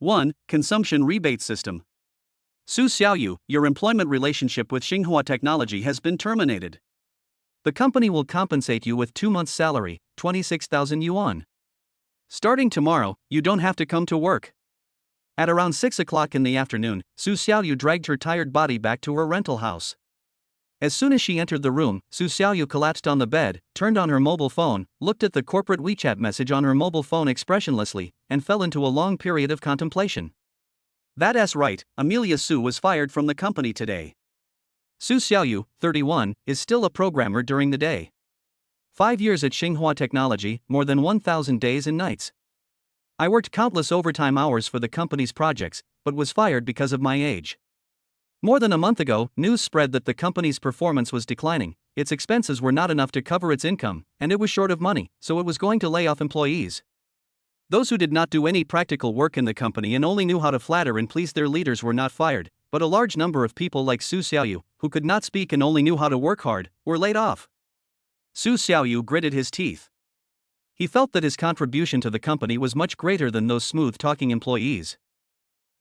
1. Consumption Rebate System. Su Xiaoyu, your employment relationship with Xinhua Technology has been terminated. The company will compensate you with 2 months' salary, 26,000 yuan. Starting tomorrow, you don't have to come to work. At around 6 o'clock in the afternoon, Su Xiaoyu dragged her tired body back to her rental house. As soon as she entered the room, Su Xiaoyu collapsed on the bed, turned on her mobile phone, looked at the corporate WeChat message on her mobile phone expressionlessly, and fell into a long period of contemplation. That's right, Amelia Su was fired from the company today. Su Xiaoyu, 31, is still a programmer during the day. 5 years at Xinhua Technology, more than 1,000 days and nights. I worked countless overtime hours for the company's projects, but was fired because of my age. More than a month ago, news spread that the company's performance was declining, its expenses were not enough to cover its income, and it was short of money, so it was going to lay off employees. Those who did not do any practical work in the company and only knew how to flatter and please their leaders were not fired, but a large number of people like Su Xiaoyu, who could not speak and only knew how to work hard, were laid off. Su Xiaoyu gritted his teeth. He felt that his contribution to the company was much greater than those smooth-talking employees.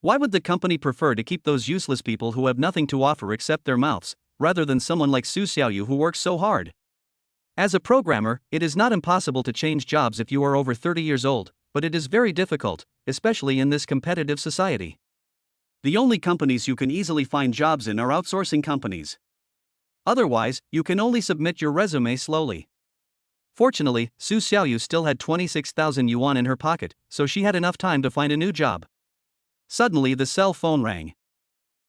Why would the company prefer to keep those useless people who have nothing to offer except their mouths, rather than someone like Su Xiaoyu who works so hard? As a programmer, it is not impossible to change jobs if you are over 30 years old, but it is very difficult, especially in this competitive society. The only companies you can easily find jobs in are outsourcing companies. Otherwise, you can only submit your resume slowly. Fortunately, Su Xiaoyu still had 26,000 yuan in her pocket, so she had enough time to find a new job. Suddenly the cell phone rang.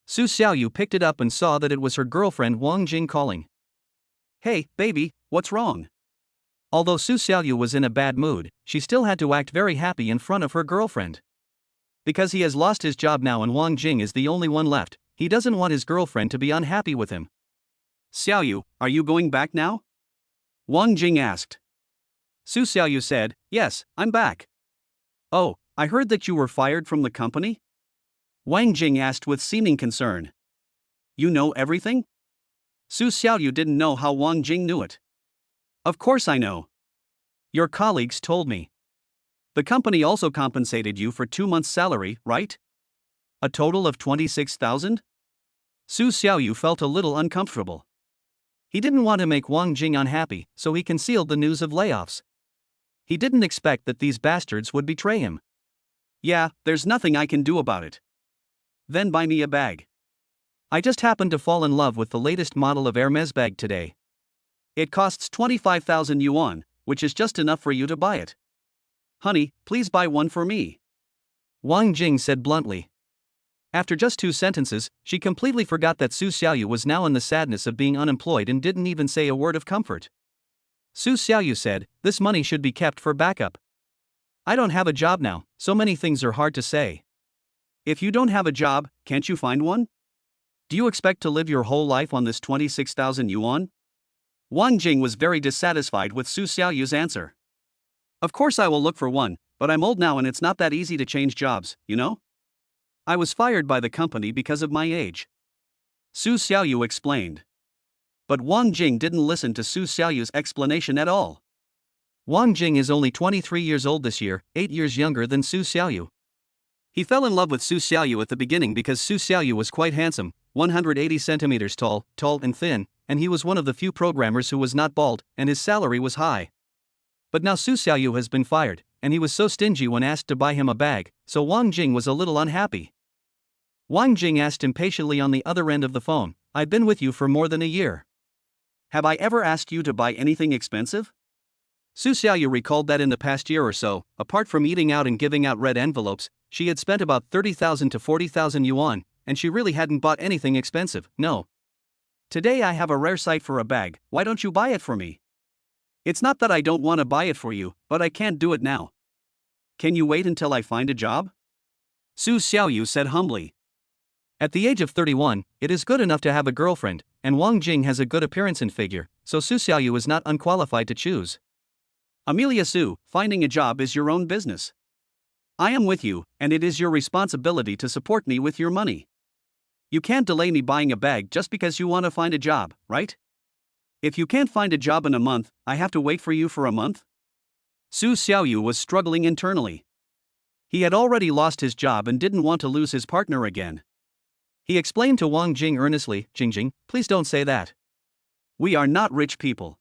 Su Xiaoyu picked it up and saw that it was her girlfriend Wang Jing calling. Hey, baby, what's wrong? Although Su Xiaoyu was in a bad mood, she still had to act very happy in front of her girlfriend. Because he has lost his job now and Wang Jing is the only one left, he doesn't want his girlfriend to be unhappy with him. Xiaoyu, are you going back now? Wang Jing asked. Su Xiaoyu said, yes, I'm back. Oh, I heard that you were fired from the company? Wang Jing asked with seeming concern. You know everything? Su Xiaoyu didn't know how Wang Jing knew it. Of course I know. Your colleagues told me. The company also compensated you for 2 months' salary, right? A total of 26,000? Su Xiaoyu felt a little uncomfortable. He didn't want to make Wang Jing unhappy, so he concealed the news of layoffs. He didn't expect that these bastards would betray him. Yeah, there's nothing I can do about it. Then buy me a bag. I just happened to fall in love with the latest model of Hermes bag today. It costs 25,000 yuan, which is just enough for you to buy it. Honey, please buy one for me. Wang Jing said bluntly. After just 2 sentences, she completely forgot that Su Xiaoyu was now in the sadness of being unemployed and didn't even say a word of comfort. Su Xiaoyu said, this money should be kept for backup. I don't have a job now, so many things are hard to say. If you don't have a job, can't you find one? Do you expect to live your whole life on this 26,000 yuan? Wang Jing was very dissatisfied with Su Xiaoyu's answer. Of course I will look for one, but I'm old now and it's not that easy to change jobs, you know? I was fired by the company because of my age. Su Xiaoyu explained. But Wang Jing didn't listen to Su Xiaoyu's explanation at all. Wang Jing is only 23 years old this year, 8 years younger than Su Xiaoyu. He fell in love with Su Xiaoyu at the beginning because Su Xiaoyu was quite handsome, 180 centimeters tall and thin, and he was one of the few programmers who was not bald, and his salary was high. But now Su Xiaoyu has been fired, and he was so stingy when asked to buy him a bag, so Wang Jing was a little unhappy. Wang Jing asked impatiently on the other end of the phone, I've been with you for more than a year. Have I ever asked you to buy anything expensive? Su Xiaoyu recalled that in the past year or so, apart from eating out and giving out red envelopes, she had spent about 30,000 to 40,000 yuan, and she really hadn't bought anything expensive, no. Today I have a rare sight for a bag, why don't you buy it for me? It's not that I don't want to buy it for you, but I can't do it now. Can you wait until I find a job? Su Xiaoyu said humbly. At the age of 31, it is good enough to have a girlfriend, and Wang Jing has a good appearance and figure, so Su Xiaoyu is not unqualified to choose. Amelia Su, finding a job is your own business. I am with you, and it is your responsibility to support me with your money. You can't delay me buying a bag just because you want to find a job, right? If you can't find a job in a month, I have to wait for you for a month? Su Xiaoyu was struggling internally. He had already lost his job and didn't want to lose his partner again. He explained to Wang Jing earnestly, Jingjing, please don't say that. We are not rich people.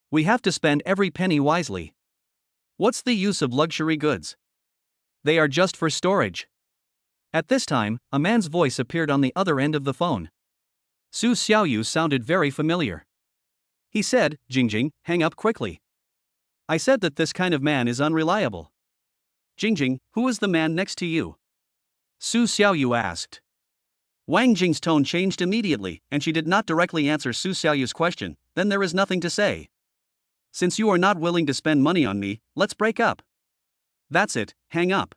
We have to spend every penny wisely. What's the use of luxury goods? They are just for storage. At this time, a man's voice appeared on the other end of the phone. Su Xiaoyu sounded very familiar. He said, Jingjing, hang up quickly. I said that this kind of man is unreliable. Jingjing, who is the man next to you? Su Xiaoyu asked. Wang Jing's tone changed immediately, and she did not directly answer Su Xiaoyu's question. Then there is nothing to say. Since you are not willing to spend money on me, let's break up. That's it, hang up.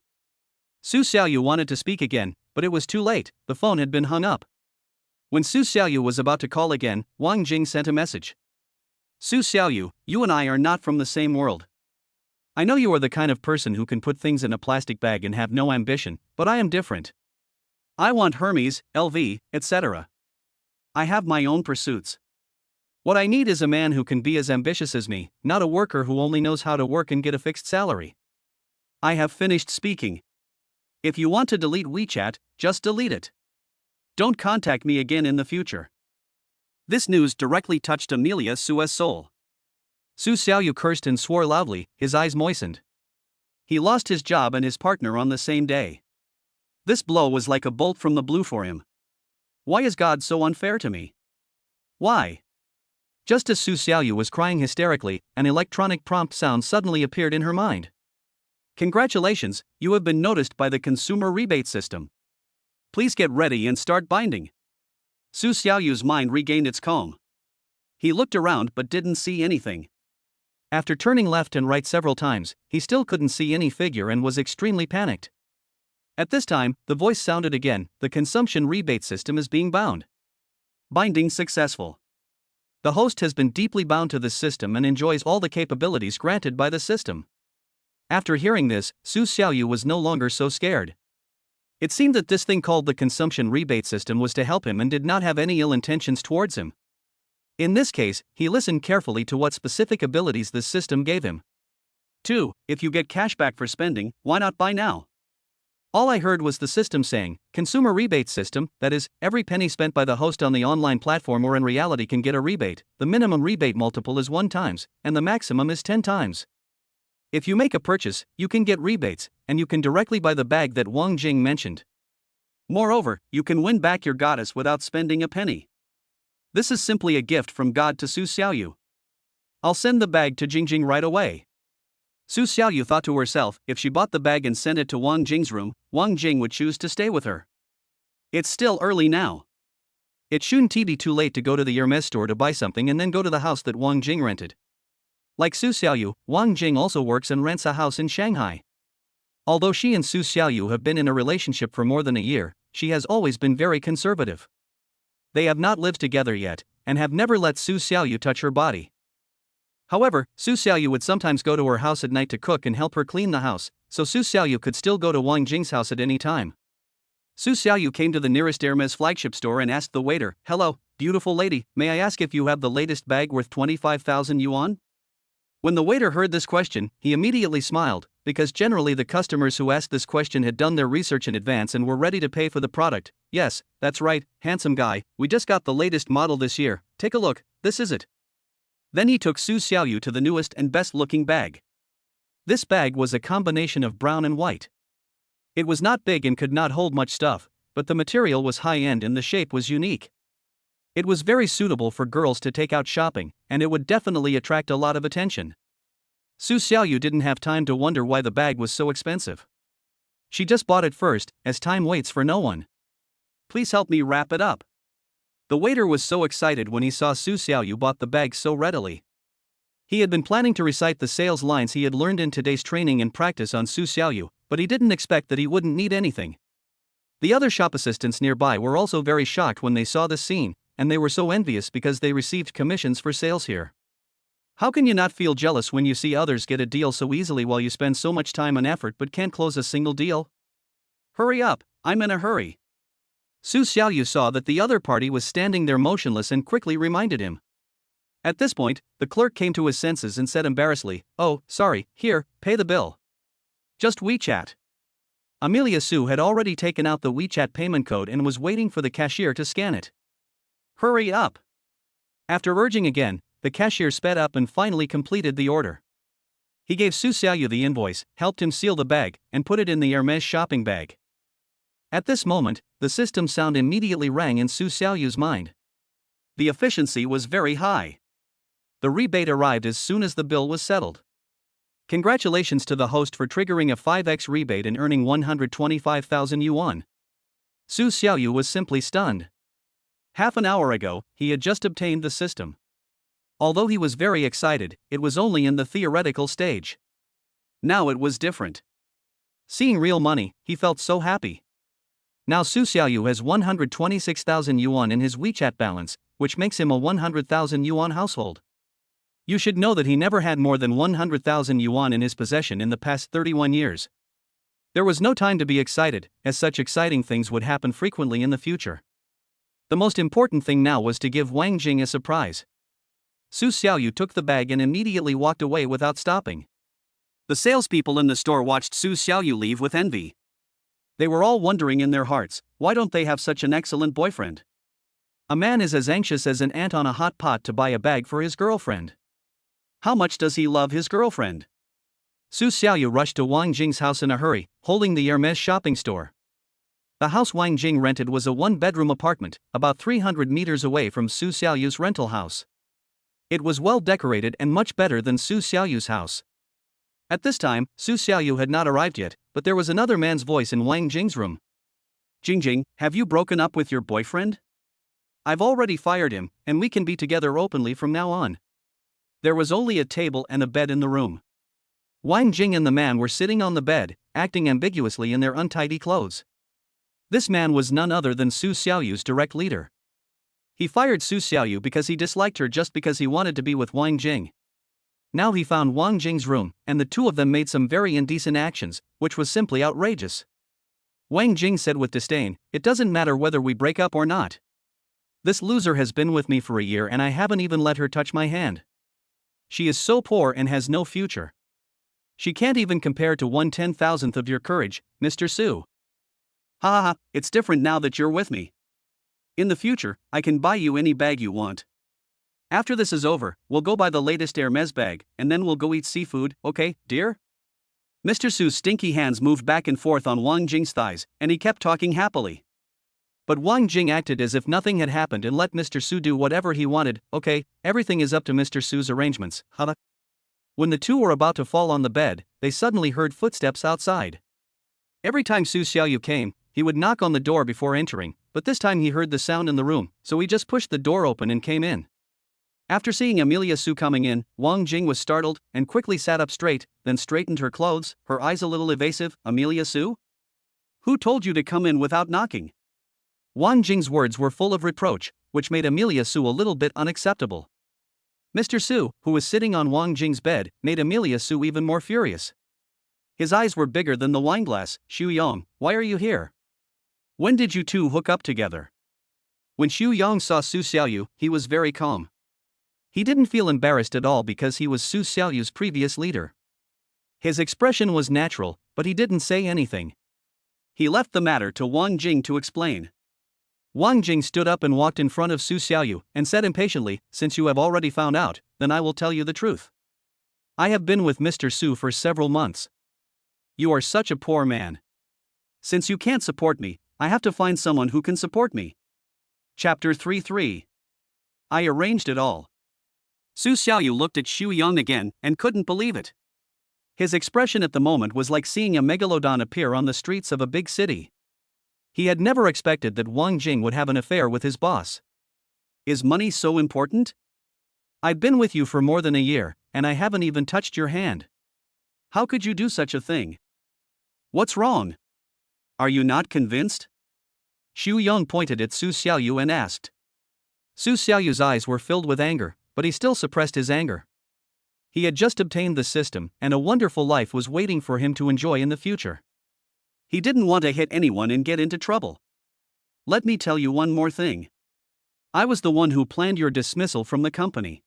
Su Xiaoyu wanted to speak again, but it was too late, the phone had been hung up. When Su Xiaoyu was about to call again, Wang Jing sent a message. Su Xiaoyu, you and I are not from the same world. I know you are the kind of person who can put things in a plastic bag and have no ambition, but I am different. I want Hermes, LV, etc. I have my own pursuits. What I need is a man who can be as ambitious as me, not a worker who only knows how to work and get a fixed salary. I have finished speaking. If you want to delete WeChat, just delete it. Don't contact me again in the future. This news directly touched Amelia Sue's soul. Su Xiaoyu cursed and swore loudly, his eyes moistened. He lost his job and his partner on the same day. This blow was like a bolt from the blue for him. Why is God so unfair to me? Why? Just as Su Xiaoyu was crying hysterically, an electronic prompt sound suddenly appeared in her mind. Congratulations, you have been noticed by the consumer rebate system. Please get ready and start binding. Su Xiaoyu's mind regained its calm. He looked around but didn't see anything. After turning left and right several times, he still couldn't see any figure and was extremely panicked. At this time, the voice sounded again, the consumption rebate system is being bound. Binding successful. The host has been deeply bound to this system and enjoys all the capabilities granted by the system. After hearing this, Su Xiaoyu was no longer so scared. It seemed that this thing called the consumption rebate system was to help him and did not have any ill intentions towards him. In this case, he listened carefully to what specific abilities this system gave him. 2. If you get cash back for spending, why not buy now? All I heard was the system saying, consumer rebate system, that is, every penny spent by the host on the online platform or in reality can get a rebate. The minimum rebate multiple is 1 times, and the maximum is 10 times. If you make a purchase, you can get rebates, and you can directly buy the bag that Wang Jing mentioned. Moreover, you can win back your goddess without spending a penny. This is simply a gift from God to Su Xiaoyu. I'll send the bag to Jingjing right away. Su Xiaoyu thought to herself, if she bought the bag and sent it to Wang Jing's room, Wang Jing would choose to stay with her. It's still early now. It shouldn't be too late to go to the Hermes store to buy something and then go to the house that Wang Jing rented. Like Su Xiaoyu, Wang Jing also works and rents a house in Shanghai. Although she and Su Xiaoyu have been in a relationship for more than a year, she has always been very conservative. They have not lived together yet, and have never let Su Xiaoyu touch her body. However, Su Xiaoyu would sometimes go to her house at night to cook and help her clean the house, so Su Xiaoyu could still go to Wang Jing's house at any time. Su Xiaoyu came to the nearest Hermes flagship store and asked the waiter, "Hello, beautiful lady, may I ask if you have the latest bag worth 25,000 yuan?" When the waiter heard this question, he immediately smiled, because generally the customers who asked this question had done their research in advance and were ready to pay for the product. "Yes, that's right, handsome guy, we just got the latest model this year, take a look, this is it." Then he took Su Xiaoyu to the newest and best-looking bag. This bag was a combination of brown and white. It was not big and could not hold much stuff, but the material was high-end and the shape was unique. It was very suitable for girls to take out shopping, and it would definitely attract a lot of attention. Su Xiaoyu didn't have time to wonder why the bag was so expensive. She just bought it first, as time waits for no one. "Please help me wrap it up." The waiter was so excited when he saw Su Xiaoyu bought the bag so readily. He had been planning to recite the sales lines he had learned in today's training and practice on Su Xiaoyu, but he didn't expect that he wouldn't need anything. The other shop assistants nearby were also very shocked when they saw this scene, and they were so envious because they received commissions for sales here. How can you not feel jealous when you see others get a deal so easily while you spend so much time and effort but can't close a single deal? Hurry up, I'm in a hurry. Su Xiaoyu saw that the other party was standing there motionless and quickly reminded him. At this point, the clerk came to his senses and said embarrassedly, "Oh, sorry, here, pay the bill." "Just WeChat." Amelia Sue had already taken out the WeChat payment code and was waiting for the cashier to scan it. Hurry up! After urging again, the cashier sped up and finally completed the order. He gave Su Xiaoyu the invoice, helped him seal the bag, and put it in the Hermes shopping bag. At this moment, the system sound immediately rang in Su Xiaoyu's mind. The efficiency was very high. The rebate arrived as soon as the bill was settled. Congratulations to the host for triggering a 5x rebate and earning 125,000 yuan. Su Xiaoyu was simply stunned. Half an hour ago, he had just obtained the system. Although he was very excited, it was only in the theoretical stage. Now it was different. Seeing real money, he felt so happy. Now Su Xiaoyu has 126,000 yuan in his WeChat balance, which makes him a 100,000 yuan household. You should know that he never had more than 100,000 yuan in his possession in the past 31 years. There was no time to be excited, as such exciting things would happen frequently in the future. The most important thing now was to give Wang Jing a surprise. Su Xiaoyu took the bag and immediately walked away without stopping. The salespeople in the store watched Su Xiaoyu leave with envy. They were all wondering in their hearts, why don't they have such an excellent boyfriend? A man is as anxious as an ant on a hot pot to buy a bag for his girlfriend. How much does he love his girlfriend? Su Xiaoyu rushed to Wang Jing's house in a hurry, holding the Hermes shopping store. The house Wang Jing rented was a one-bedroom apartment, about 300 meters away from Su Xiaoyu's rental house. It was well decorated and much better than Su Xiaoyu's house. At this time, Su Xiaoyu had not arrived yet, but there was another man's voice in Wang Jing's room. Jingjing, have you broken up with your boyfriend? I've already fired him, and we can be together openly from now on. There was only a table and a bed in the room. Wang Jing and the man were sitting on the bed, acting ambiguously in their untidy clothes. This man was none other than Su Xiaoyu's direct leader. He fired Su Xiaoyu because he disliked her just because he wanted to be with Wang Jing. Now he found Wang Jing's room, and the two of them made some very indecent actions, which was simply outrageous. Wang Jing said with disdain, "It doesn't matter whether we break up or not. This loser has been with me for a year and I haven't even let her touch my hand. She is so poor and has no future. She can't even compare to 1/10,000th of your courage, Mr. Su. Ha ha ha, it's different now that you're with me. In the future, I can buy you any bag you want. After this is over, we'll go buy the latest Hermes bag, and then we'll go eat seafood, okay, dear?" Mr. Su's stinky hands moved back and forth on Wang Jing's thighs, and he kept talking happily. But Wang Jing acted as if nothing had happened and let Mr. Su do whatever he wanted. Okay, everything is up to Mr. Su's arrangements, huh? When the two were about to fall on the bed, they suddenly heard footsteps outside. Every time Su Xiaoyu came, he would knock on the door before entering, but this time he heard the sound in the room, so he just pushed the door open and came in. After seeing Amelia Su coming in, Wang Jing was startled and quickly sat up straight, then straightened her clothes, her eyes a little evasive. "Amelia Su? Who told you to come in without knocking?" Wang Jing's words were full of reproach, which made Amelia Su a little bit unacceptable. Mr. Su, who was sitting on Wang Jing's bed, made Amelia Su even more furious. His eyes were bigger than the wineglass. "Xu Yong, why are you here? When did you two hook up together?" When Xu Yong saw Su Xiaoyu, he was very calm. He didn't feel embarrassed at all because he was Su Xiaoyu's previous leader. His expression was natural, but he didn't say anything. He left the matter to Wang Jing to explain. Wang Jing stood up and walked in front of Su Xiaoyu and said impatiently, "Since you have already found out, then I will tell you the truth. I have been with Mr. Su for several months. You are such a poor man. Since you can't support me, I have to find someone who can support me." Chapter 33. I arranged it all. Su Xiaoyu looked at Xu Yang again and couldn't believe it. His expression at the moment was like seeing a megalodon appear on the streets of a big city. He had never expected that Wang Jing would have an affair with his boss. "Is money so important? I've been with you for more than a year, and I haven't even touched your hand. How could you do such a thing? What's wrong? Are you not convinced?" Xu Yang pointed at Su Xiaoyu and asked. Su Xiaoyu's eyes were filled with anger, but he still suppressed his anger. He had just obtained the system, and a wonderful life was waiting for him to enjoy in the future. He didn't want to hit anyone and get into trouble. "Let me tell you one more thing. I was the one who planned your dismissal from the company.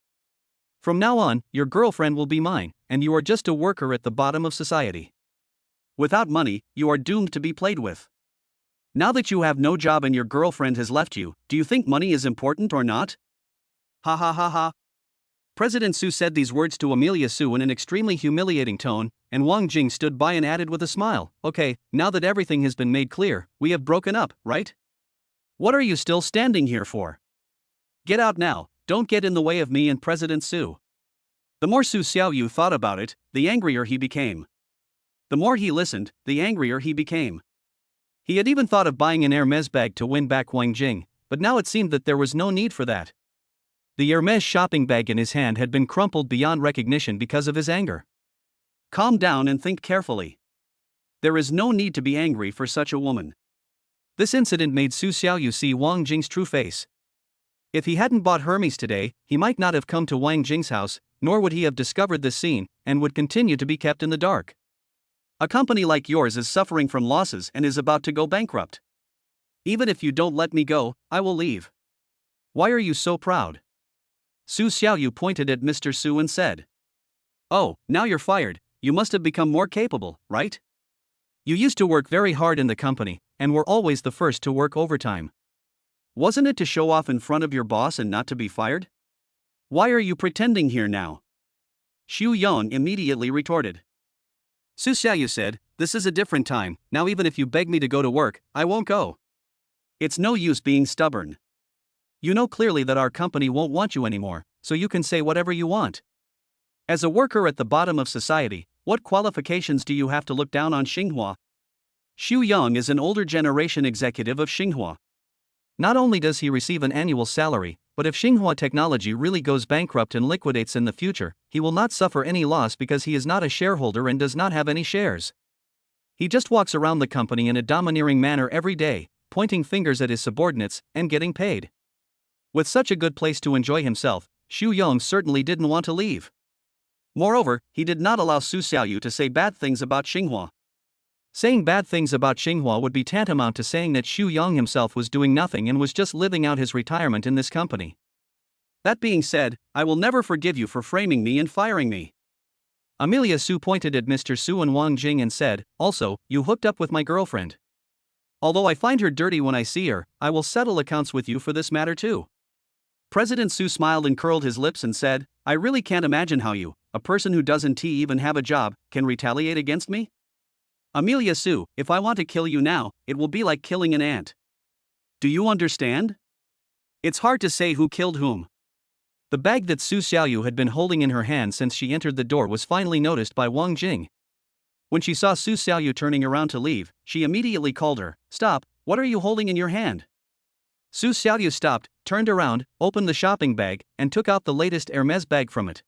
From now on, your girlfriend will be mine, and you are just a worker at the bottom of society. Without money, you are doomed to be played with. Now that you have no job and your girlfriend has left you, do you think money is important or not? Ha ha ha ha. President Su said these words to Amelia Su in an extremely humiliating tone, and Wang Jing stood by and added with a smile, "Okay, now that everything has been made clear, we have broken up, right? What are you still standing here for? Get out now, don't get in the way of me and President Su." The more Su Xiaoyu thought about it, the angrier he became. The more he listened, the angrier he became. He had even thought of buying an Hermes bag to win back Wang Jing, but now it seemed that there was no need for that. The Hermes shopping bag in his hand had been crumpled beyond recognition because of his anger. Calm down and think carefully. There is no need to be angry for such a woman. This incident made Su Xiaoyu see Wang Jing's true face. If he hadn't bought Hermes today, he might not have come to Wang Jing's house, nor would he have discovered this scene, and would continue to be kept in the dark. A company like yours is suffering from losses and is about to go bankrupt. Even if you don't let me go, I will leave. Why are you so proud? Su Xiaoyu pointed at Mr. Su and said, "Oh, now you're fired, you must have become more capable, right? You used to work very hard in the company, and were always the first to work overtime. Wasn't it to show off in front of your boss and not to be fired? Why are you pretending here now?" Xu Yong immediately retorted. Su Xiaoyu said, "This is a different time, now even if you beg me to go to work, I won't go. It's no use being stubborn. You know clearly that our company won't want you anymore, so you can say whatever you want. As a worker at the bottom of society, what qualifications do you have to look down on Xinhua?" Xu Yong is an older generation executive of Xinhua. Not only does he receive an annual salary, but if Xinhua Technology really goes bankrupt and liquidates in the future, he will not suffer any loss because he is not a shareholder and does not have any shares. He just walks around the company in a domineering manner every day, pointing fingers at his subordinates and getting paid. With such a good place to enjoy himself, Xu Yong certainly didn't want to leave. Moreover, he did not allow Su Xiaoyu to say bad things about Xinhua. Saying bad things about Xinhua would be tantamount to saying that Xu Yong himself was doing nothing and was just living out his retirement in this company. That being said, I will never forgive you for framing me and firing me. Amelia Su pointed at Mr. Su and Wang Jing and said, "Also, you hooked up with my girlfriend. Although I find her dirty when I see her, I will settle accounts with you for this matter too." President Su smiled and curled his lips and said, "I really can't imagine how you, a person who doesn't even have a job, can retaliate against me? Amelia Su, if I want to kill you now, it will be like killing an ant. Do you understand? It's hard to say who killed whom." The bag that Su Xiaoyu had been holding in her hand since she entered the door was finally noticed by Wang Jing. When she saw Su Xiaoyu turning around to leave, she immediately called her, "Stop, what are you holding in your hand?" Su Xiaoyu stopped, turned around, opened the shopping bag, and took out the latest Hermes bag from it.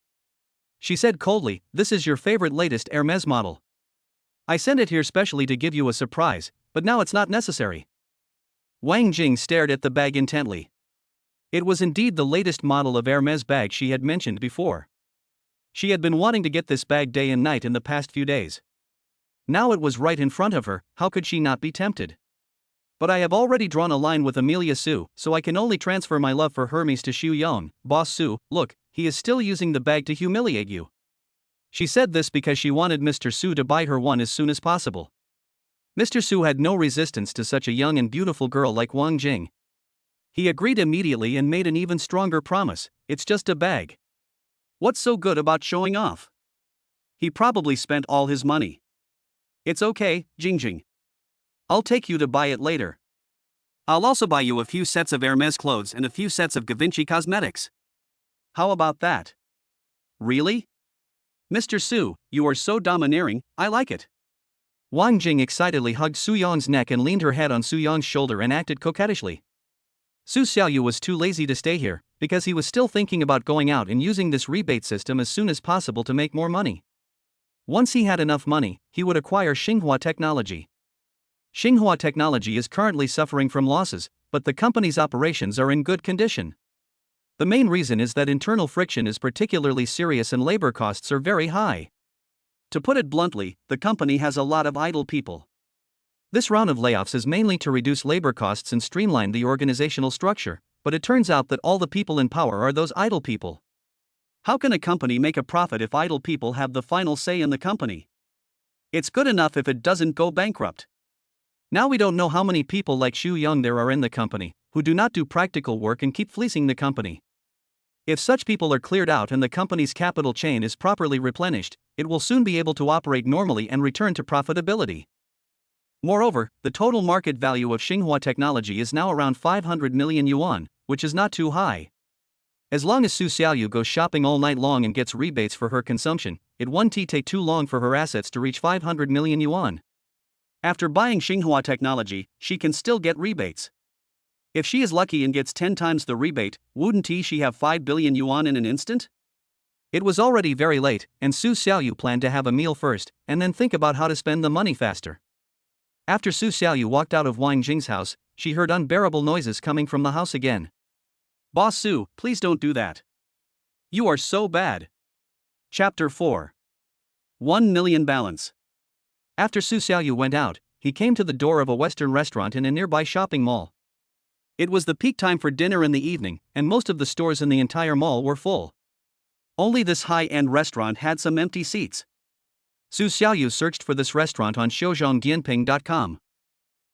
She said coldly, "This is your favorite latest Hermes model. I sent it here specially to give you a surprise, but now it's not necessary." Wang Jing stared at the bag intently. It was indeed the latest model of Hermes bag she had mentioned before. She had been wanting to get this bag day and night in the past few days. Now it was right in front of her, how could she not be tempted? "But I have already drawn a line with Amelia Su, so I can only transfer my love for Hermes to Xu Yong. Boss Su, look, he is still using the bag to humiliate you." She said this because she wanted Mr. Su to buy her one as soon as possible. Mr. Su had no resistance to such a young and beautiful girl like Wang Jing. He agreed immediately and made an even stronger promise, "It's just a bag. What's so good about showing off? He probably spent all his money. It's okay, Jingjing. I'll take you to buy it later. I'll also buy you a few sets of Hermes clothes and a few sets of Givenchy cosmetics. How about that? Really? Mr. Su, you are so domineering, I like it." Wang Jing excitedly hugged Su Yong's neck and leaned her head on Su Yong's shoulder and acted coquettishly. Su Xiaoyu was too lazy to stay here, because he was still thinking about going out and using this rebate system as soon as possible to make more money. Once he had enough money, he would acquire Xinhua Technology. Xinhua Technology is currently suffering from losses, but the company's operations are in good condition. The main reason is that internal friction is particularly serious and labor costs are very high. To put it bluntly, the company has a lot of idle people. This round of layoffs is mainly to reduce labor costs and streamline the organizational structure, but it turns out that all the people in power are those idle people. How can a company make a profit if idle people have the final say in the company? It's good enough if it doesn't go bankrupt. Now we don't know how many people like Xu Yang there are in the company, who do not do practical work and keep fleecing the company. If such people are cleared out and the company's capital chain is properly replenished, it will soon be able to operate normally and return to profitability. Moreover, the total market value of Xinhua Technology is now around 500 million yuan, which is not too high. As long as Su Xiaoyu goes shopping all night long and gets rebates for her consumption, it won't take too long for her assets to reach 500 million yuan. After buying Xinhua Technology, she can still get rebates. If she is lucky and gets 10 times the rebate, wouldn't she have 5 billion yuan in an instant? It was already very late, and Su Xiaoyu planned to have a meal first, and then think about how to spend the money faster. After Su Xiaoyu walked out of Wang Jing's house, she heard unbearable noises coming from the house again. Boss Su, please don't do that. You are so bad. Chapter 4. 1 million balance. After Su Xiaoyu went out, he came to the door of a Western restaurant in a nearby shopping mall. It was the peak time for dinner in the evening, and most of the stores in the entire mall were full. Only this high-end restaurant had some empty seats. Su Xiaoyu searched for this restaurant on Shoujiangdianping.com.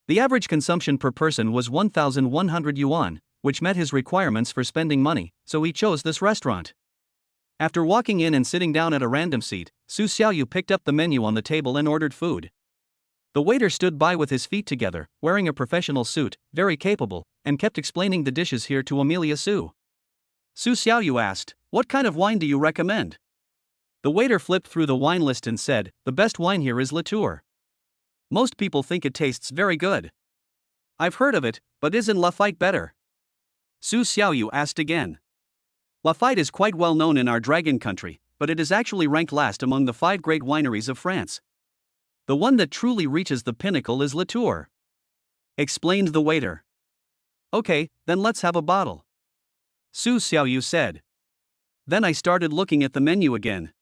The average consumption per person was 1,100 yuan, which met his requirements for spending money, so he chose this restaurant. After walking in and sitting down at a random seat, Su Xiaoyu picked up the menu on the table and ordered food. The waiter stood by with his feet together, wearing a professional suit, very capable, and kept explaining the dishes here to Amelia Su. Su Xiaoyu asked, "What kind of wine do you recommend?" The waiter flipped through the wine list and said, "The best wine here is Latour. Most people think it tastes very good." "I've heard of it, but isn't Lafite better?" Su Xiaoyu asked again. "Lafite is quite well known in our dragon country, but it is actually ranked last among the 5 great wineries of France. The one that truly reaches the pinnacle is Latour," explained the waiter. "Okay, then let's have a bottle," Su Xiaoyu said. Then I started looking at the menu again.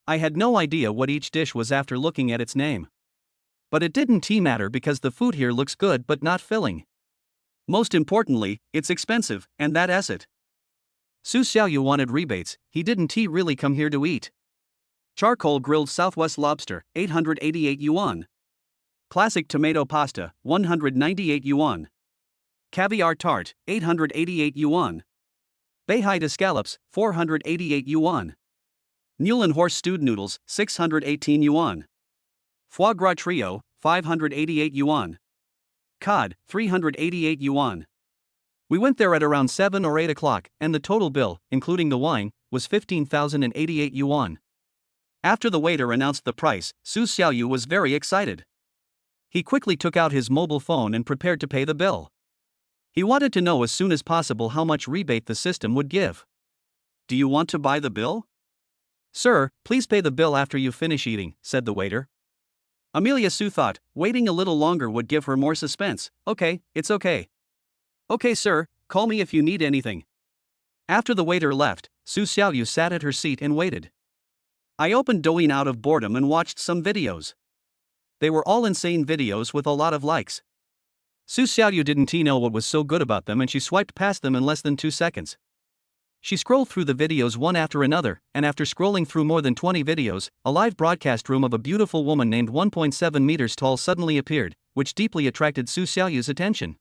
I had no idea what each dish was after looking at its name. But it didn't matter because the food here looks good but not filling. Most importantly, it's expensive, and that's it. Su Xiaoyu wanted rebates, he didn't really come here to eat. Charcoal grilled Southwest lobster, 888 yuan. Classic tomato pasta, 198 yuan. Caviar tart, 888 yuan. Beihai scallops, 488 yuan. Mule and horse stewed noodles, 618 yuan. Foie gras trio, 588 yuan. Cod, 388 yuan. We went there at around 7 or 8 o'clock, and the total bill, including the wine, was 15,088 yuan. After the waiter announced the price, Su Xiaoyu was very excited. He quickly took out his mobile phone and prepared to pay the bill. He wanted to know as soon as possible how much rebate the system would give. "Do you want to buy the bill?" "Sir, please pay the bill after you finish eating," said the waiter. Amelia Su thought, waiting a little longer would give her more suspense. "Okay, it's okay." "Okay sir, call me if you need anything." After the waiter left, Su Xiaoyu sat at her seat and waited. I opened Douyin out of boredom and watched some videos. They were all insane videos with a lot of likes. Su Xiaoyu didn't know what was so good about them and she swiped past them in less than 2 seconds. She scrolled through the videos one after another, and after scrolling through more than 20 videos, a live broadcast room of a beautiful woman named 1.7 meters tall suddenly appeared, which deeply attracted Su Xiaoyu's attention.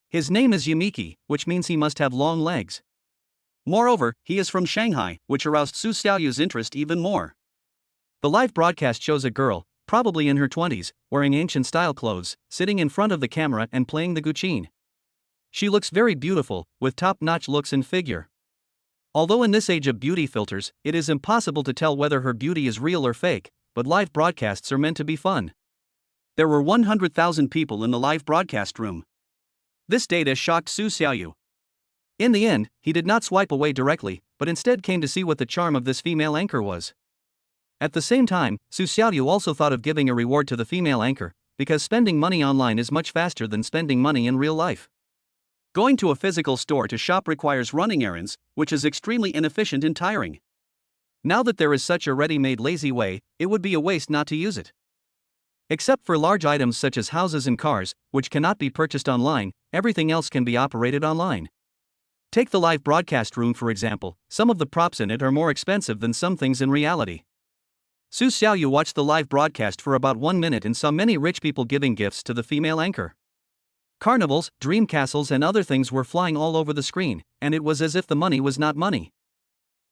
His name is Yumiki, which means he must have long legs. Moreover, he is from Shanghai, which aroused Su Xiaoyu's interest even more. The live broadcast shows a girl, probably in her 20s, wearing ancient-style clothes, sitting in front of the camera and playing the guqin. She looks very beautiful, with top-notch looks and figure. Although in this age of beauty filters, it is impossible to tell whether her beauty is real or fake, but live broadcasts are meant to be fun. There were 100,000 people in the live broadcast room. This data shocked Su Xiaoyu. In the end, he did not swipe away directly, but instead came to see what the charm of this female anchor was. At the same time, Su Xiaoyu also thought of giving a reward to the female anchor, because spending money online is much faster than spending money in real life. Going to a physical store to shop requires running errands, which is extremely inefficient and tiring. Now that there is such a ready-made lazy way, it would be a waste not to use it. Except for large items such as houses and cars, which cannot be purchased online, everything else can be operated online. Take the live broadcast room for example, some of the props in it are more expensive than some things in reality. Su Xiaoyu watched the live broadcast for about 1 minute and saw many rich people giving gifts to the female anchor. Carnivals, dream castles and other things were flying all over the screen, and it was as if the money was not money.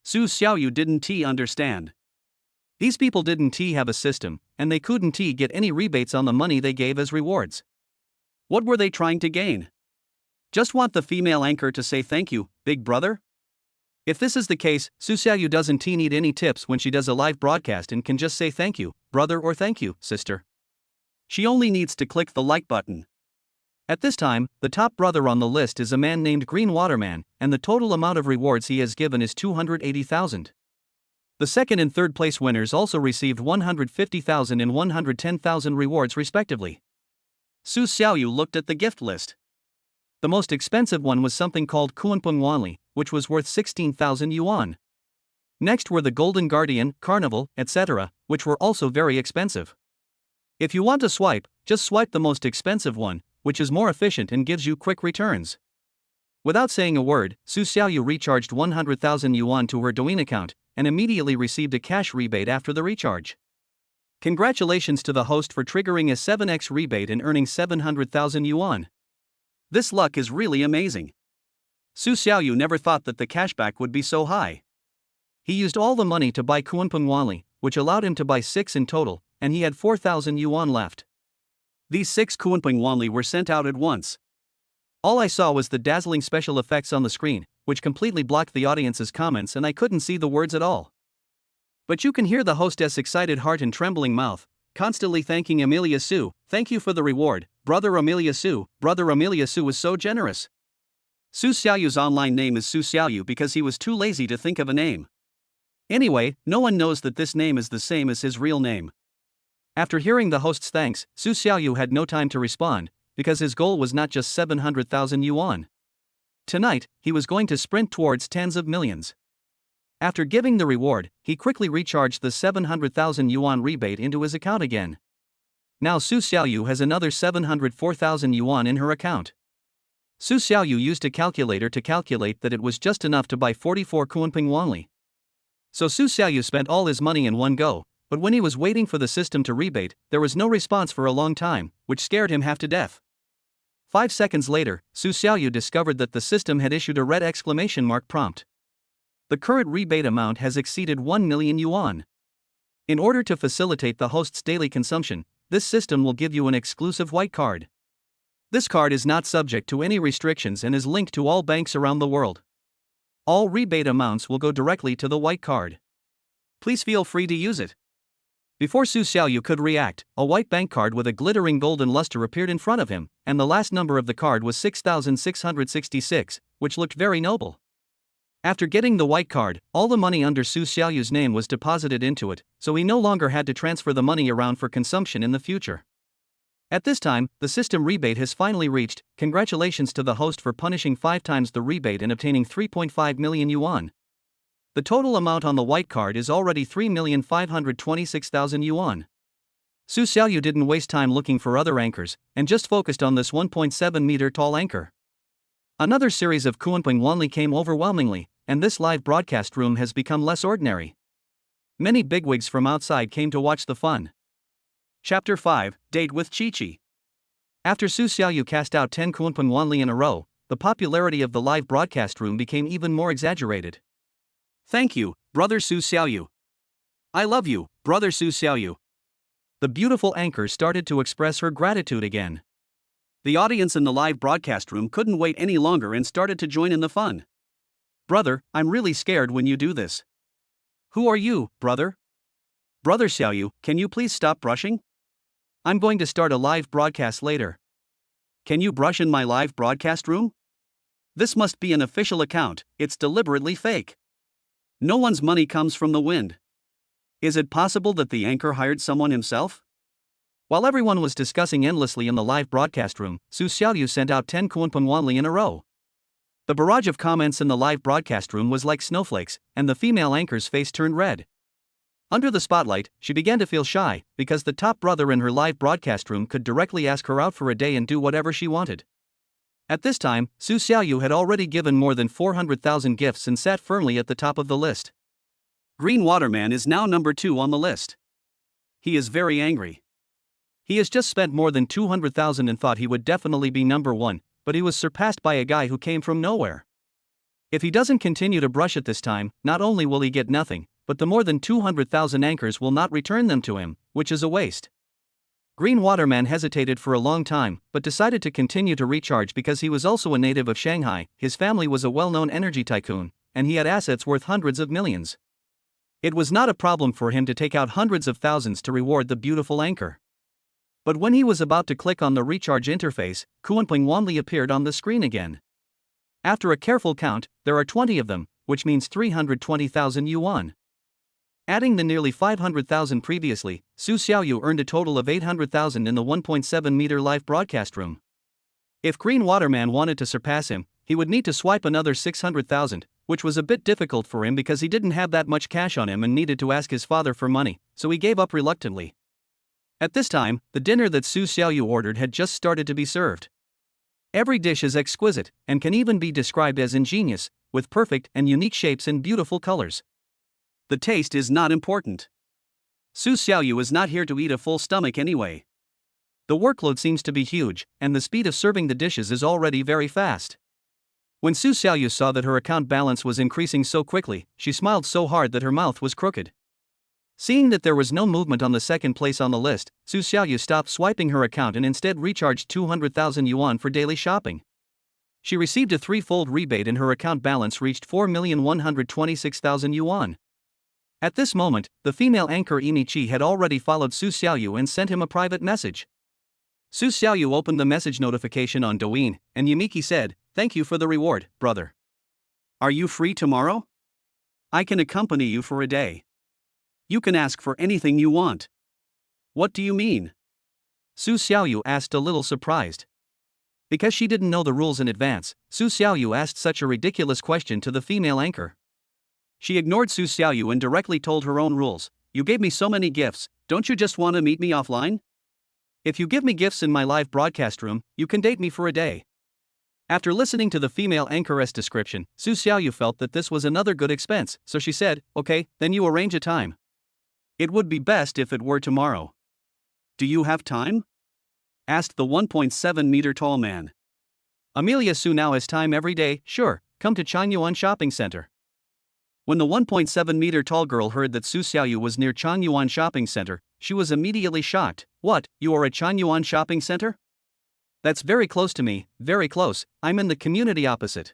Su Xiaoyu didn't understand. These people didn't have a system, and they couldn't get any rebates on the money they gave as rewards. What were they trying to gain? Just want the female anchor to say thank you, big brother? If this is the case, Su Xiaoyu doesn't need any tips when she does a live broadcast and can just say thank you, brother, or thank you, sister. She only needs to click the like button. At this time, the top brother on the list is a man named Green Waterman, and the total amount of rewards he has given is 280,000. The second and third place winners also received 150,000 and 110,000 rewards respectively. Su Xiaoyu looked at the gift list. The most expensive one was something called Kuanpeng Wanli, which was worth 16,000 yuan. Next were the Golden Guardian, Carnival, etc., which were also very expensive. If you want to swipe, just swipe the most expensive one, which is more efficient and gives you quick returns. Without saying a word, Su Xiaoyu recharged 100,000 yuan to her Douyin account, and immediately received a cash rebate after the recharge. Congratulations to the host for triggering a 7x rebate and earning 700,000 yuan. This luck is really amazing. Su Xiaoyu never thought that the cashback would be so high. He used all the money to buy Kuanpeng Wanli, which allowed him to buy 6 in total, and he had 4,000 yuan left. These 6 Kuanpeng Wanli were sent out at once. All I saw was the dazzling special effects on the screen, which completely blocked the audience's comments and I couldn't see the words at all. But you can hear the hostess' excited heart and trembling mouth, constantly thanking Amelia Su. Thank you for the reward, brother Amelia Su. Brother Amelia Su was so generous. Su Xiaoyu's online name is Su Xiaoyu because he was too lazy to think of a name. Anyway, no one knows that this name is the same as his real name. After hearing the host's thanks, Su Xiaoyu had no time to respond, because his goal was not just 700,000 yuan. Tonight, he was going to sprint towards tens of millions. After giving the reward, he quickly recharged the 700,000 yuan rebate into his account again. Now Su Xiaoyu has another 704,000 yuan in her account. Su Xiaoyu used a calculator to calculate that it was just enough to buy 44 Kuanpeng Wanli. So Su Xiaoyu spent all his money in one go, but when he was waiting for the system to rebate, there was no response for a long time, which scared him half to death. 5 seconds later, Su Xiaoyu discovered that the system had issued a red exclamation mark prompt. The current rebate amount has exceeded 1 million yuan. In order to facilitate the host's daily consumption, this system will give you an exclusive white card. This card is not subject to any restrictions and is linked to all banks around the world. All rebate amounts will go directly to the white card. Please feel free to use it. Before Su Xiaoyu could react, a white bank card with a glittering golden luster appeared in front of him, and the last number of the card was 6,666, which looked very noble. After getting the white card, all the money under Su Xiaoyu's name was deposited into it, so he no longer had to transfer the money around for consumption in the future. At this time, the system rebate has finally reached. Congratulations to the host for punishing 5 times the rebate and obtaining 3.5 million yuan. The total amount on the white card is already 3,526,000 yuan. Su Xiaoyu didn't waste time looking for other anchors, and just focused on this 1.7 meter tall anchor. Another series of Kuanpeng Wanli came overwhelmingly, and this live broadcast room has become less ordinary. Many bigwigs from outside came to watch the fun. Chapter 5, Date with Chi-Chi. After Su Xiaoyu cast out 10 Kuanpeng Wanli in a row, the popularity of the live broadcast room became even more exaggerated. Thank you, brother Su Xiaoyu. I love you, brother Su Xiaoyu. The beautiful anchor started to express her gratitude again. The audience in the live broadcast room couldn't wait any longer and started to join in the fun. Brother, I'm really scared when you do this. Who are you, brother? Brother Xiaoyu, can you please stop brushing? I'm going to start a live broadcast later. Can you brush in my live broadcast room? This must be an official account, it's deliberately fake. No one's money comes from the wind. Is it possible that the anchor hired someone himself? While everyone was discussing endlessly in the live broadcast room, Su Xiaoyu sent out 10 Kuanpeng Wanli in a row. The barrage of comments in the live broadcast room was like snowflakes, and the female anchor's face turned red. Under the spotlight, she began to feel shy, because the top brother in her live broadcast room could directly ask her out for a day and do whatever she wanted. At this time, Su Xiaoyu had already given more than 400,000 gifts and sat firmly at the top of the list. Green Waterman is now number 2 on the list. He is very angry. He has just spent more than 200,000 and thought he would definitely be number one, but he was surpassed by a guy who came from nowhere. If he doesn't continue to brush it this time, not only will he get nothing, but the more than 200,000 anchors will not return them to him, which is a waste. Green Waterman hesitated for a long time, but decided to continue to recharge because he was also a native of Shanghai, his family was a well-known energy tycoon, and he had assets worth hundreds of millions. It was not a problem for him to take out hundreds of thousands to reward the beautiful anchor. But when he was about to click on the recharge interface, Kuanping Wanli appeared on the screen again. After a careful count, there are 20 of them, which means 320,000 yuan. Adding the nearly 500,000 previously, Su Xiaoyu earned a total of 800,000 in the 1.7-meter live broadcast room. If Green Waterman wanted to surpass him, he would need to swipe another 600,000, which was a bit difficult for him because he didn't have that much cash on him and needed to ask his father for money, so he gave up reluctantly. At this time, the dinner that Su Xiaoyu ordered had just started to be served. Every dish is exquisite, and can even be described as ingenious, with perfect and unique shapes and beautiful colors. The taste is not important. Su Xiaoyu is not here to eat a full stomach anyway. The workload seems to be huge, and the speed of serving the dishes is already very fast. When Su Xiaoyu saw that her account balance was increasing so quickly, she smiled so hard that her mouth was crooked. Seeing that there was no movement on the second place on the list, Su Xiaoyu stopped swiping her account and instead recharged 200,000 yuan for daily shopping. She received a threefold rebate and her account balance reached 4,126,000 yuan. At this moment, the female anchor Inichi had already followed Su Xiaoyu and sent him a private message. Su Xiaoyu opened the message notification on Douyin, and Yumiki said, "Thank you for the reward, brother. Are you free tomorrow? I can accompany you for a day. You can ask for anything you want." "What do you mean?" Su Xiaoyu asked, a little surprised. Because she didn't know the rules in advance, Su Xiaoyu asked such a ridiculous question to the female anchor. She ignored Su Xiaoyu and directly told her own rules. "You gave me so many gifts, don't you just want to meet me offline? If you give me gifts in my live broadcast room, you can date me for a day." After listening to the female anchoress description, Su Xiaoyu felt that this was another good expense, so she said, "Okay, then you arrange a time. It would be best if it were tomorrow." "Do you have time?" asked the 1.7-meter tall man. "Amelia Su now has time every day, sure, come to Changyuan Shopping Center." When the 1.7-meter tall girl heard that Su Xiaoyu was near Changyuan Shopping Center, she was immediately shocked. "What, you are at Changyuan Shopping Center? That's very close to me, very close, I'm in the community opposite."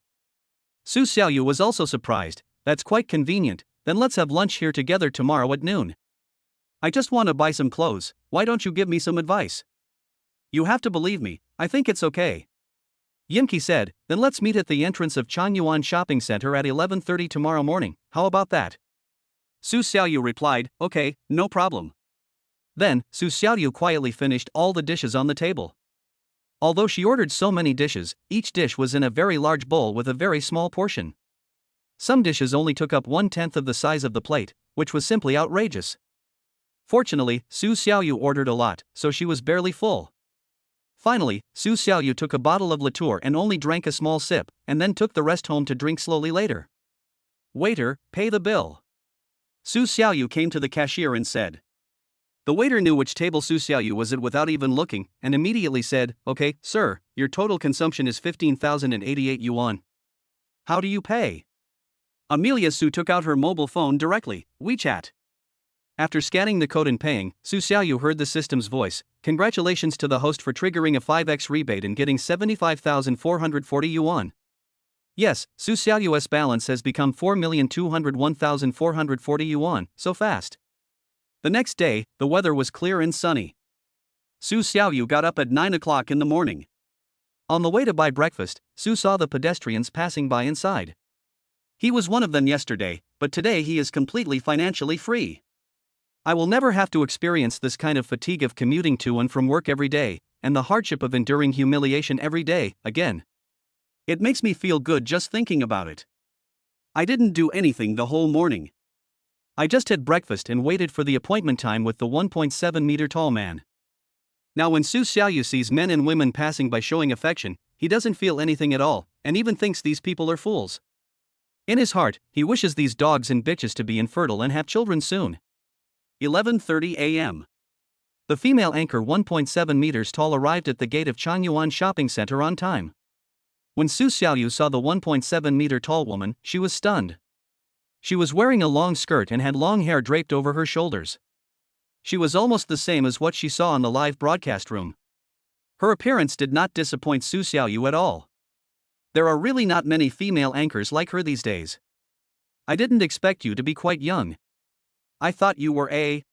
Su Xiaoyu was also surprised. "That's quite convenient, then let's have lunch here together tomorrow at noon. I just want to buy some clothes, why don't you give me some advice?" "You have to believe me, I think it's okay." Yimki said, "Then let's meet at the entrance of Changyuan Shopping Center at 11:30 tomorrow morning, how about that?" Su Xiaoyu replied, "Okay, no problem." Then, Su Xiaoyu quietly finished all the dishes on the table. Although she ordered so many dishes, each dish was in a very large bowl with a very small portion. Some dishes only took up 1/10 of the size of the plate, which was simply outrageous. Fortunately, Su Xiaoyu ordered a lot, so she was barely full. Finally, Su Xiaoyu took a bottle of liqueur and only drank a small sip, and then took the rest home to drink slowly later. "Waiter, pay the bill." Su Xiaoyu came to the cashier and said. The waiter knew which table Su Xiaoyu was at without even looking, and immediately said, "Okay, sir, your total consumption is 15,088 yuan. How do you pay?" Amelia Su took out her mobile phone directly, WeChat. After scanning the code and paying, Su Xiaoyu heard the system's voice. "Congratulations to the host for triggering a 5x rebate and getting 75,440 yuan. Yes, Su Xiaoyu's balance has become 4,201,440 yuan, so fast." The next day, the weather was clear and sunny. Su Xiaoyu got up at 9 o'clock in the morning. On the way to buy breakfast, Su saw the pedestrians passing by inside. He was one of them yesterday, but today he is completely financially free. "I will never have to experience this kind of fatigue of commuting to and from work every day, and the hardship of enduring humiliation every day, again. It makes me feel good just thinking about it. I didn't do anything the whole morning. I just had breakfast and waited for the appointment time with the 1.7-meter tall man." Now when Su Xiaoyu sees men and women passing by showing affection, he doesn't feel anything at all, and even thinks these people are fools. In his heart, he wishes these dogs and bitches to be infertile and have children soon. 11:30 a.m. The female anchor 1.7 meters tall arrived at the gate of Changyuan Shopping Center on time. When Su Xiaoyu saw the 1.7 meter tall woman, she was stunned. She was wearing a long skirt and had long hair draped over her shoulders. She was almost the same as what she saw in the live broadcast room. Her appearance did not disappoint Su Xiaoyu at all. There are really not many female anchors like her these days. I didn't expect you to be quite young. I thought you were a...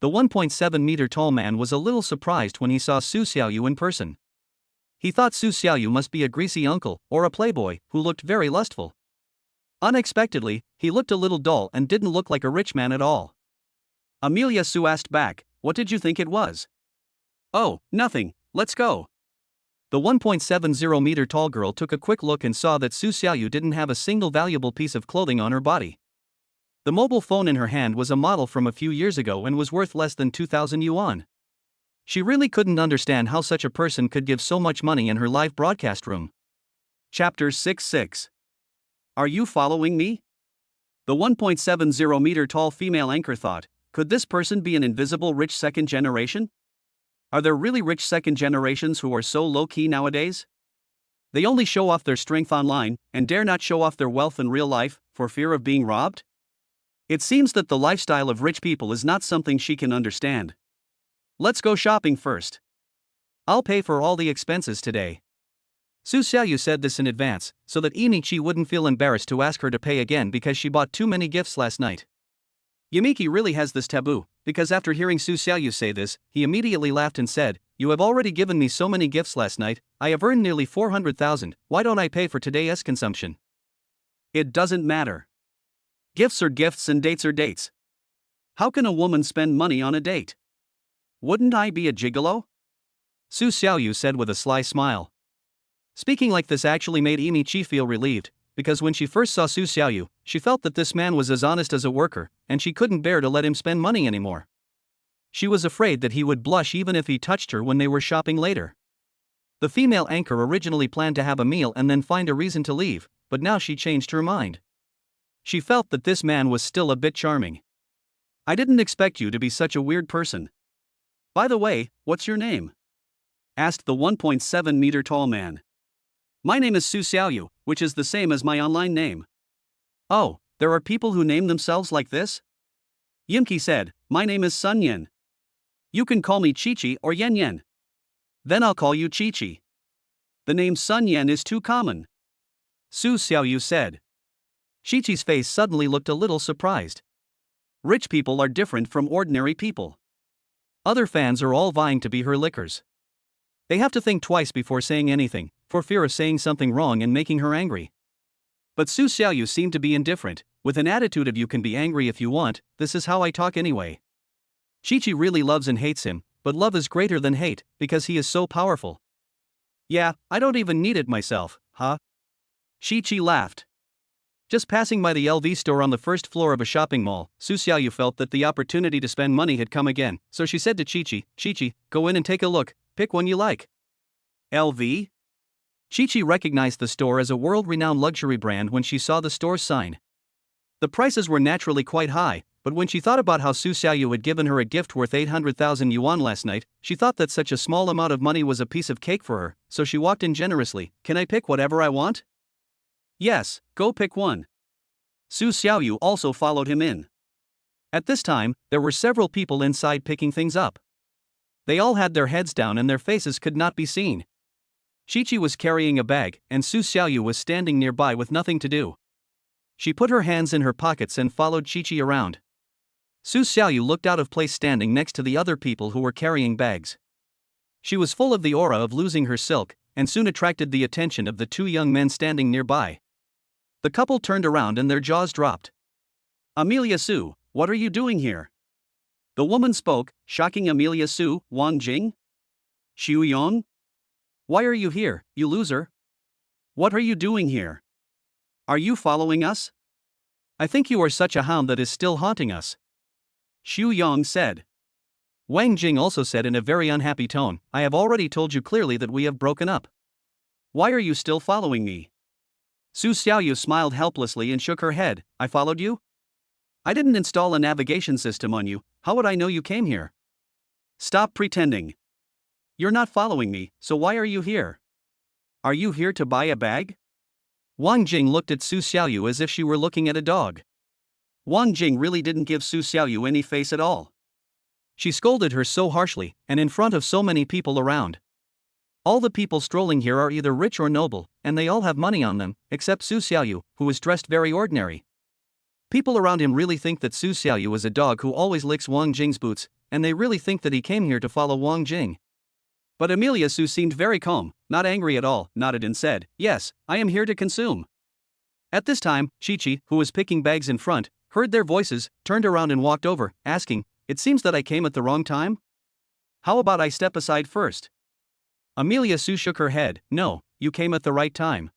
The 1.7 meter tall man was a little surprised when he saw Su Xiaoyu in person. He thought Su Xiaoyu must be a greasy uncle or a playboy who looked very lustful. Unexpectedly, he looked a little dull and didn't look like a rich man at all. Amelia Su asked back, "What did you think it was?" "Oh, nothing, let's go." The 1.70 meter tall girl took a quick look and saw that Su Xiaoyu didn't have a single valuable piece of clothing on her body. The mobile phone in her hand was a model from a few years ago and was worth less than 2,000 yuan. She really couldn't understand how such a person could give so much money in her live broadcast room. Chapter 6:6. Are you following me? The 1.70 meter tall female anchor thought, could this person be an invisible rich second generation? Are there really rich second generations who are so low-key nowadays? They only show off their strength online and dare not show off their wealth in real life for fear of being robbed? It seems that the lifestyle of rich people is not something she can understand. Let's go shopping first. I'll pay for all the expenses today. Su Xiaoyu said this in advance, so that Emichi wouldn't feel embarrassed to ask her to pay again because she bought too many gifts last night. Yamiki really has this taboo, because after hearing Su Xiaoyu say this, he immediately laughed and said, "You have already given me so many gifts last night, I have earned nearly 400,000, why don't I pay for today's consumption?" It doesn't matter. Gifts are gifts and dates are dates. How can a woman spend money on a date? Wouldn't I be a gigolo? Su Xiaoyu said with a sly smile. Speaking like this actually made Emichi feel relieved, because when she first saw Su Xiaoyu, she felt that this man was as honest as a worker, and she couldn't bear to let him spend money anymore. She was afraid that he would blush even if he touched her when they were shopping later. The female anchor originally planned to have a meal and then find a reason to leave, but now she changed her mind. She felt that this man was still a bit charming. "I didn't expect you to be such a weird person. By the way, what's your name?" asked the 1.7 meter tall man. "My name is Su Xiaoyu, which is the same as my online name." "Oh, there are people who name themselves like this?" Yimki said, "My name is Sun Yen. You can call me Chi-Chi or Yen Yen. Then I'll call you Chi-Chi. The name Sun Yen is too common," Su Xiaoyu said. Chi-Chi's face suddenly looked a little surprised. Rich people are different from ordinary people. Other fans are all vying to be her lickers. They have to think twice before saying anything, for fear of saying something wrong and making her angry. But Su Xiaoyu seemed to be indifferent, with an attitude of "you can be angry if you want, this is how I talk anyway." Chi-Chi really loves and hates him, but love is greater than hate, because he is so powerful. "Yeah, I don't even need it myself, huh?" Chi-Chi laughed. Just passing by the LV store on the first floor of a shopping mall, Su Xiaoyu felt that the opportunity to spend money had come again, so she said to Chi-Chi, "Chi-Chi, go in and take a look, pick one you like." LV? Chi-Chi recognized the store as a world-renowned luxury brand when she saw the store's sign. The prices were naturally quite high, but when she thought about how Su Xiaoyu had given her a gift worth 800,000 yuan last night, she thought that such a small amount of money was a piece of cake for her, so she walked in generously. "Can I pick whatever I want?" "Yes, go pick one." Su Xiaoyu also followed him in. At this time, there were several people inside picking things up. They all had their heads down and their faces could not be seen. Chi-Chi was carrying a bag, and Su Xiaoyu was standing nearby with nothing to do. She put her hands in her pockets and followed Chi-Chi around. Su Xiaoyu looked out of place standing next to the other people who were carrying bags. She was full of the aura of losing her silk, and soon attracted the attention of the two young men standing nearby. The couple turned around and their jaws dropped. "Amelia Su, what are you doing here?" The woman spoke, shocking Amelia Su. "Wang Jing? Xiu Yong? Why are you here, you loser? What are you doing here? Are you following us? I think you are such a hound that is still haunting us," Xiu Yong said. Wang Jing also said in a very unhappy tone, "I have already told you clearly that we have broken up. Why are you still following me?" Su Xiaoyu smiled helplessly and shook her head. "I followed you? I didn't install a navigation system on you, how would I know you came here?" Stop pretending. You're not following me, so why are you here? Are you here to buy a bag? Wang Jing looked at Su Xiaoyu as if she were looking at a dog. Wang Jing really didn't give Su Xiaoyu any face at all. She scolded her so harshly, and in front of so many people around. All the people strolling here are either rich or noble, and they all have money on them, except Su Xiaoyu, who is dressed very ordinary. People around him really think that Su Xiaoyu is a dog who always licks Wang Jing's boots, and they really think that he came here to follow Wang Jing. But Amelia Su seemed very calm, not angry at all, nodded and said, "Yes, I am here to consume." At this time, Chi-Chi, who was picking bags in front, heard their voices, turned around and walked over, asking, "It seems that I came at the wrong time? How about I step aside first?" Amelia Su shook her head, "No, you came at the right time."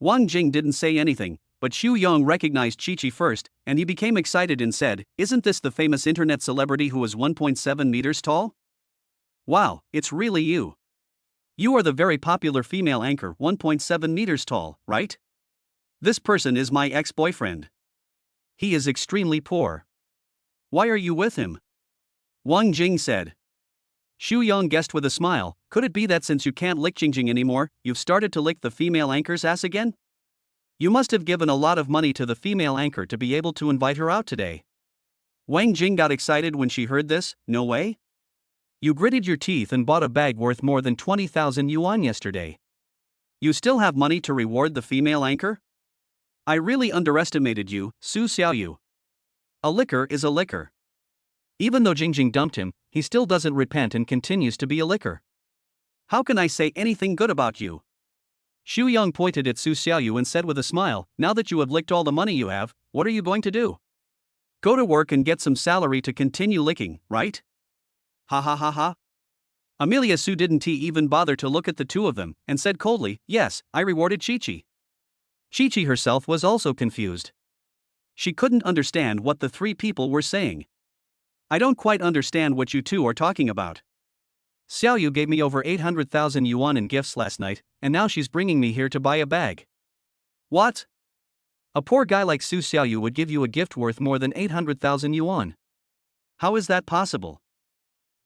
Wang Jing didn't say anything, but Xu Yong recognized Chi-Chi first, and he became excited and said, "Isn't this the famous internet celebrity who is 1.7 meters tall? Wow, it's really you. You are the very popular female anchor 1.7 meters tall, right? This person is my ex-boyfriend. He is extremely poor. Why are you with him?" Wang Jing said. Xu Yong guessed with a smile, "Could it be that since you can't lick Jingjing anymore, you've started to lick the female anchor's ass again? You must have given a lot of money to the female anchor to be able to invite her out today." Wang Jing got excited when she heard this. "No way? You gritted your teeth and bought a bag worth more than 20,000 yuan yesterday. You still have money to reward the female anchor? I really underestimated you, Su Xiaoyu. A licker is a licker. Even though Jingjing dumped him, he still doesn't repent and continues to be a licker. How can I say anything good about you?" Xu Yang pointed at Su Xiaoyu and said with a smile, "Now that you have licked all the money you have, what are you going to do? Go to work and get some salary to continue licking, right?" Ha ha ha ha. Amelia Su didn't even bother to look at the two of them, and said coldly, "Yes, I rewarded Chi-Chi." Chi-Chi herself was also confused. She couldn't understand what the three people were saying. "I don't quite understand what you two are talking about. Xiaoyu gave me over 800,000 yuan in gifts last night, and now she's bringing me here to buy a bag. What? A poor guy like Su Xiaoyu would give you a gift worth more than 800,000 yuan. How is that possible?"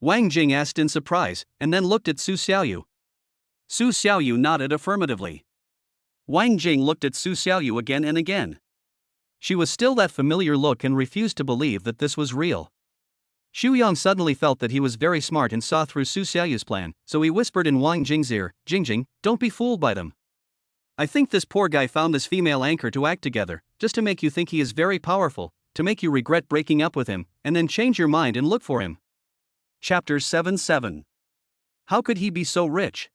Wang Jing asked in surprise, and then looked at Su Xiaoyu. Su Xiaoyu nodded affirmatively. Wang Jing looked at Su Xiaoyu again and again. She was still that familiar look and refused to believe that this was real. Xu Yang suddenly felt that he was very smart and saw through Su Xiaoyu's plan, so he whispered in Wang Jing's ear, "Jingjing, don't be fooled by them. I think this poor guy found this female anchor to act together, just to make you think he is very powerful, to make you regret breaking up with him, and then change your mind and look for him." Chapter 7:7. How could he be so rich?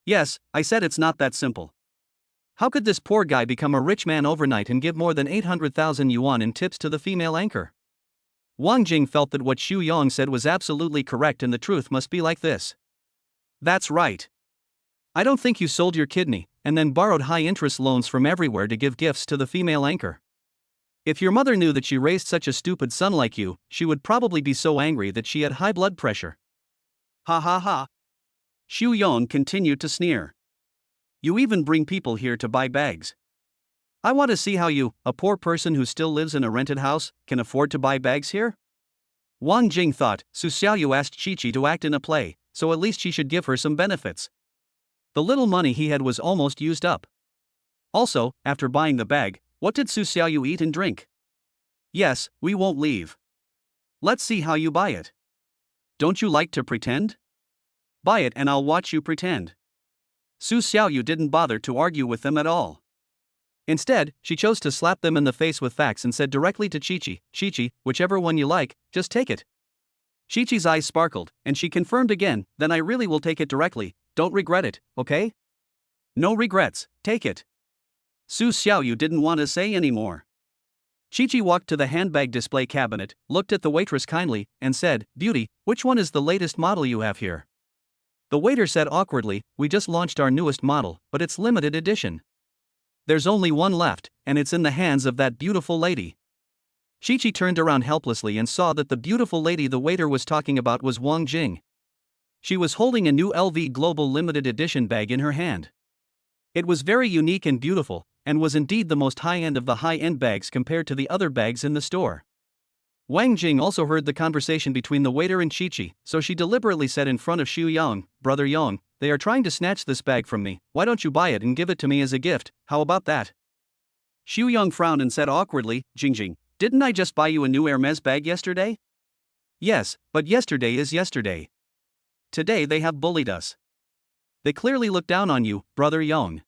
Yes, I said it's not that simple. How could this poor guy become a rich man overnight and give more than 800,000 yuan in tips to the female anchor? Wang Jing felt that what Xu Yang said was absolutely correct and the truth must be like this. That's right. I don't think you sold your kidney, and then borrowed high-interest loans from everywhere to give gifts to the female anchor. If your mother knew that she raised such a stupid son like you, she would probably be so angry that she had high blood pressure. Ha ha ha. Xu Yang continued to sneer. You even bring people here to buy bags. I want to see how you, a poor person who still lives in a rented house, can afford to buy bags here? Wang Jing thought, Su Xiaoyu asked Chi-Chi to act in a play, so at least she should give her some benefits. The little money he had was almost used up. Also, after buying the bag, what did Su Xiaoyu eat and drink? Yes, we won't leave. Let's see how you buy it. Don't you like to pretend? Buy it and I'll watch you pretend. Su Xiaoyu didn't bother to argue with them at all. Instead, she chose to slap them in the face with facts and said directly to Chi-Chi, Chi-Chi, whichever one you like, just take it. Chi-Chi's eyes sparkled, and she confirmed again, then I really will take it directly, don't regret it, okay? No regrets, take it. Su Xiaoyu didn't want to say any more. Chi-Chi walked to the handbag display cabinet, looked at the waitress kindly, and said, Beauty, which one is the latest model you have here? The waiter said awkwardly, We just launched our newest model, but it's limited edition. There's only one left, and it's in the hands of that beautiful lady. Chi-Chi turned around helplessly and saw that the beautiful lady the waiter was talking about was Wang Jing. She was holding a new LV Global Limited Edition bag in her hand. It was very unique and beautiful, and was indeed the most high-end of the high-end bags compared to the other bags in the store. Wang Jing also heard the conversation between the waiter and Chi-Chi, so she deliberately said in front of Xu Yang, "Brother Yang, they are trying to snatch this bag from me. Why don't you buy it and give it to me as a gift? How about that?" Xu Yang frowned and said awkwardly, "Jingjing, didn't I just buy you a new Hermes bag yesterday?" "Yes, but yesterday is yesterday. Today they have bullied us. They clearly look down on you, Brother Yang."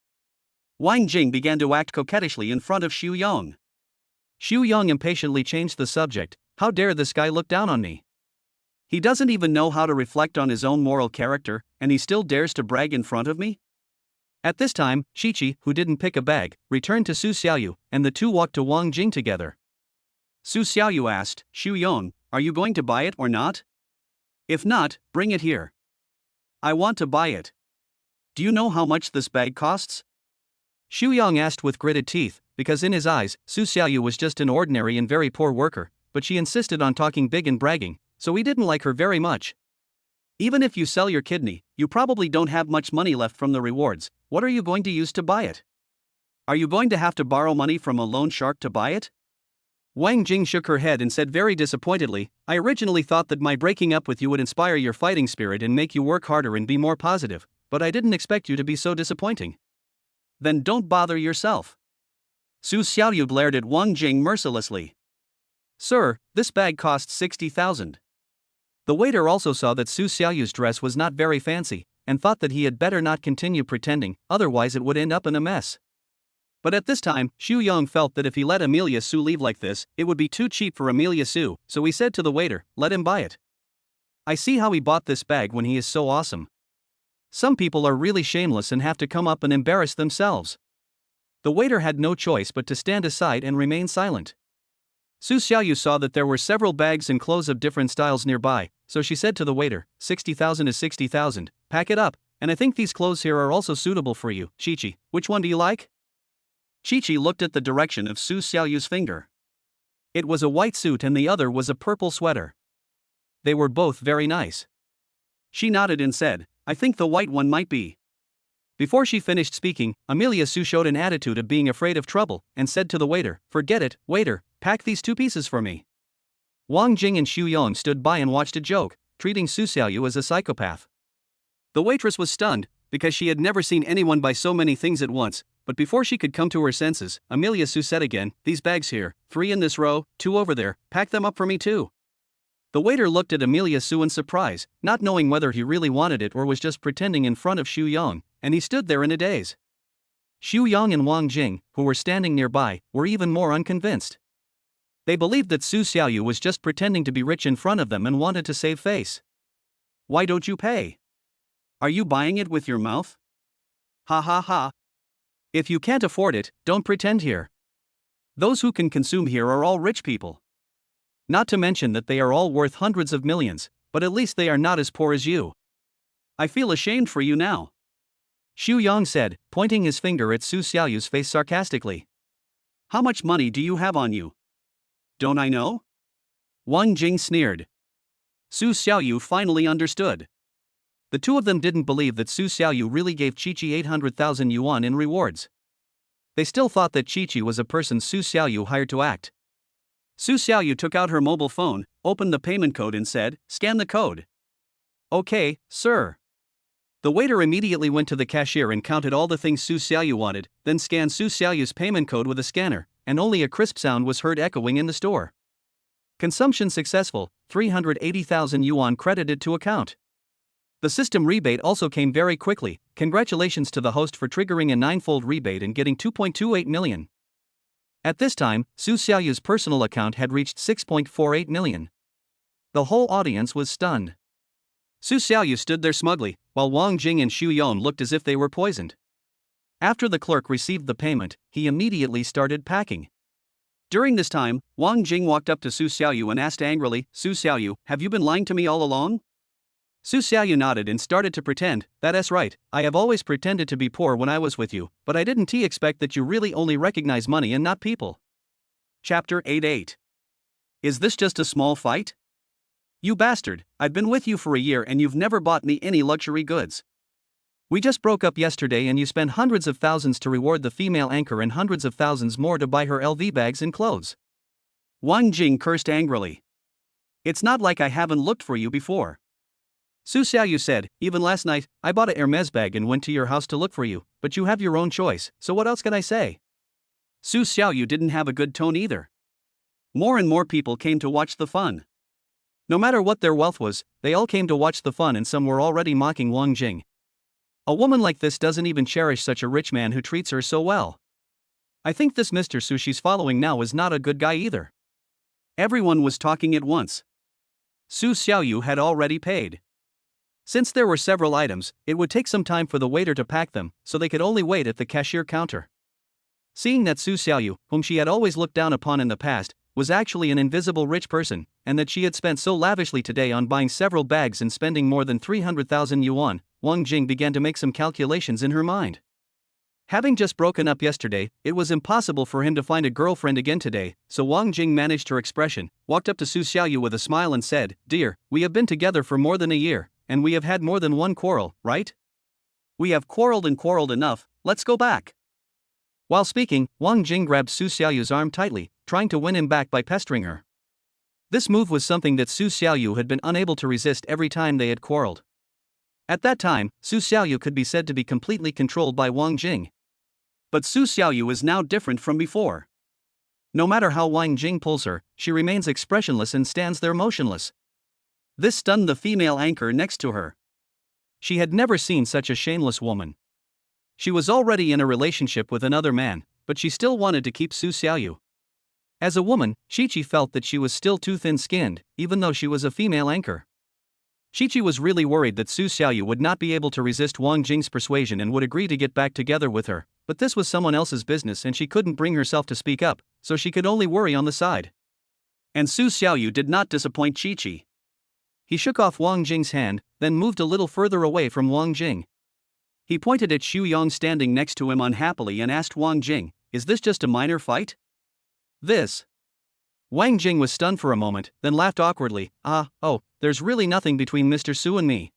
Wang Jing began to act coquettishly in front of Xu Yang. Xu Yang impatiently changed the subject. "How dare this guy look down on me? He doesn't even know how to reflect on his own moral character, and he still dares to brag in front of me?" At this time, Chi-Chi, who didn't pick a bag, returned to Su Xiaoyu, and the two walked to Wang Jing together. Su Xiaoyu asked, "Xu Yang, are you going to buy it or not? If not, bring it here. I want to buy it. Do you know how much this bag costs?" Xu Yang asked with gritted teeth, because in his eyes, Su Xiaoyu was just an ordinary and very poor worker, but she insisted on talking big and bragging, so he didn't like her very much. "Even if you sell your kidney, you probably don't have much money left from the rewards. What are you going to use to buy it? Are you going to have to borrow money from a loan shark to buy it?" Wang Jing shook her head and said very disappointedly, "I originally thought that my breaking up with you would inspire your fighting spirit and make you work harder and be more positive, but I didn't expect you to be so disappointing." "Then don't bother yourself." Su Xiaoyu glared at Wang Jing mercilessly. "Sir, this bag costs 60,000. The waiter also saw that Su Xiaoyu's dress was not very fancy, and thought that he had better not continue pretending, otherwise it would end up in a mess. But at this time, Xu Yang felt that if he let Amelia Su leave like this, it would be too cheap for Amelia Su, so he said to the waiter, "Let him buy it. I see how he bought this bag when he is so awesome. Some people are really shameless and have to come up and embarrass themselves." The waiter had no choice but to stand aside and remain silent. Su Xiaoyu saw that there were several bags and clothes of different styles nearby, so she said to the waiter, 60,000 is 60,000, pack it up, and I think these clothes here are also suitable for you, Chi-Chi, which one do you like?" Chi-Chi looked at the direction of Su Xiaoyu's finger. It was a white suit and the other was a purple sweater. They were both very nice. She nodded and said, "I think the white one might be." Before she finished speaking, Amelia Su showed an attitude of being afraid of trouble, and said to the waiter, "Forget it, waiter, pack these two pieces for me." Wang Jing and Xu Yang stood by and watched a joke, treating Su Xiaoyu as a psychopath. The waitress was stunned, because she had never seen anyone buy so many things at once, but before she could come to her senses, Amelia Su said again, "These bags here, 3 in this row, 2 over there, pack them up for me too." The waiter looked at Amelia Su in surprise, not knowing whether he really wanted it or was just pretending in front of Xu Yang, and he stood there in a daze. Xu Yang and Wang Jing, who were standing nearby, were even more unconvinced. They believed that Su Xiaoyu was just pretending to be rich in front of them and wanted to save face. "Why don't you pay? Are you buying it with your mouth? Ha ha ha. If you can't afford it, don't pretend here. Those who can consume here are all rich people. Not to mention that they are all worth hundreds of millions, but at least they are not as poor as you." "I feel ashamed for you now," Xu Yang said, pointing his finger at Su Xiaoyu's face sarcastically. "How much money do you have on you? Don't I know?" Wang Jing sneered. Su Xiaoyu finally understood. The two of them didn't believe that Su Xiaoyu really gave Chi-Chi 800,000 yuan in rewards. They still thought that Chi-Chi was a person Su Xiaoyu hired to act. Su Xiaoyu took out her mobile phone, opened the payment code and said, "Scan the code." "Okay, sir." The waiter immediately went to the cashier and counted all the things Su Xiaoyu wanted, then scanned Su Xiaoyu's payment code with a scanner, and only a crisp sound was heard echoing in the store. Consumption successful, 380,000 yuan credited to account. The system rebate also came very quickly. Congratulations to the host for triggering a 9-fold rebate and getting 2.28 million. At this time, Su Xiaoyu's personal account had reached 6.48 million. The whole audience was stunned. Su Xiaoyu stood there smugly, while Wang Jing and Xu Yang looked as if they were poisoned. After the clerk received the payment, he immediately started packing. During this time, Wang Jing walked up to Su Xiaoyu and asked angrily, "Su Xiaoyu, have you been lying to me all along?" Su Xiaoyu nodded and started to pretend, "That's right, I have always pretended to be poor when I was with you, but I didn't expect that you really only recognize money and not people." Chapter 88. Is this just a small fight? You bastard, I've been with you for a year and you've never bought me any luxury goods. We just broke up yesterday and you spent hundreds of thousands to reward the female anchor and hundreds of thousands more to buy her LV bags and clothes. Wang Jing cursed angrily. It's not like I haven't looked for you before. Su Xiaoyu said, even last night, I bought a Hermes bag and went to your house to look for you, but you have your own choice, so what else can I say? Su Xiaoyu didn't have a good tone either. More and more people came to watch the fun. No matter what their wealth was, they all came to watch the fun and some were already mocking Wang Jing. A woman like this doesn't even cherish such a rich man who treats her so well. I think this Mr. Su she's following now is not a good guy either. Everyone was talking at once. Su Xiaoyu had already paid. Since there were several items, it would take some time for the waiter to pack them, so they could only wait at the cashier counter. Seeing that Su Xiaoyu, whom she had always looked down upon in the past, was actually an invisible rich person, and that she had spent so lavishly today on buying several bags and spending more than 300,000 yuan, Wang Jing began to make some calculations in her mind. Having just broken up yesterday, it was impossible for him to find a girlfriend again today, so Wang Jing managed her expression, walked up to Su Xiaoyu with a smile and said, "Dear, we have been together for more than a year, and we have had more than one quarrel, right? We have quarreled enough, let's go back." While speaking, Wang Jing grabbed Su Xiaoyu's arm tightly, trying to win him back by pestering her. This move was something that Su Xiaoyu had been unable to resist every time they had quarreled. At that time, Su Xiaoyu could be said to be completely controlled by Wang Jing. But Su Xiaoyu is now different from before. No matter how Wang Jing pulls her, she remains expressionless and stands there motionless. This stunned the female anchor next to her. She had never seen such a shameless woman. She was already in a relationship with another man, but she still wanted to keep Su Xiaoyu. As a woman, Chi felt that she was still too thin-skinned, even though she was a female anchor. Chi was really worried that Su Xiaoyu would not be able to resist Wang Jing's persuasion and would agree to get back together with her, but this was someone else's business and she couldn't bring herself to speak up, so she could only worry on the side. And Su Xiaoyu did not disappoint Chi. He shook off Wang Jing's hand, then moved a little further away from Wang Jing. He pointed at Xu Yong standing next to him unhappily and asked Wang Jing, "Is this just a minor fight?" "This." Wang Jing was stunned for a moment, then laughed awkwardly. There's really nothing between Mr. Su and me.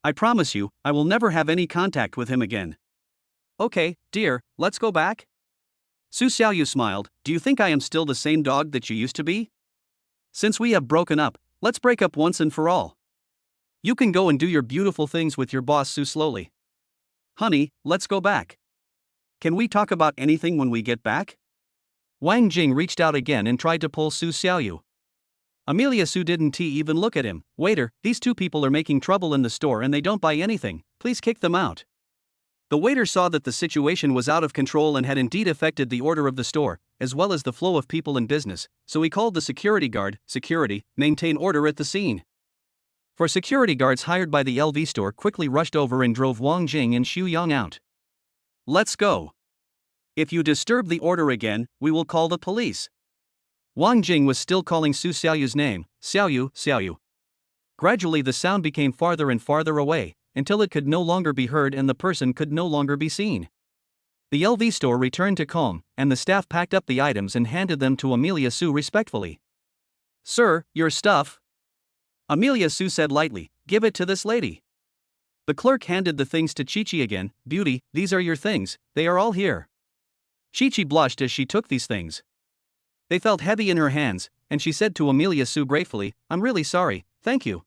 I promise you, I will never have any contact with him again." "Okay, dear, let's go back?" Su Xiaoyu smiled. "Do you think I am still the same dog that you used to be? Since we have broken up, let's break up once and for all. You can go and do your beautiful things with your boss Su slowly. Honey, let's go back. Can we talk about anything when we get back?" Wang Jing reached out again and tried to pull Su Xiaoyu. Amelia Su didn't even look at him. "Waiter, these two people are making trouble in the store and they don't buy anything, please kick them out." The waiter saw that the situation was out of control and had indeed affected the order of the store, as well as the flow of people in business, so he called the security guard. "Security, maintain order at the scene." For security guards hired by the LV store quickly rushed over and drove Wang Jing and Xu Yang out. "Let's go. If you disturb the order again, we will call the police." Wang Jing was still calling Su Xiaoyu's name, "Xiaoyu, Xiaoyu." Gradually the sound became farther and farther away, until it could no longer be heard and the person could no longer be seen. The LV store returned to calm, and the staff packed up the items and handed them to Amelia Su respectfully. "Sir, your stuff." Amelia Su said lightly, "Give it to this lady." The clerk handed the things to Chi again. "Beauty, these are your things, they are all here." Chi blushed as she took these things. They felt heavy in her hands, and she said to Amelia Su gratefully, "I'm really sorry, thank you."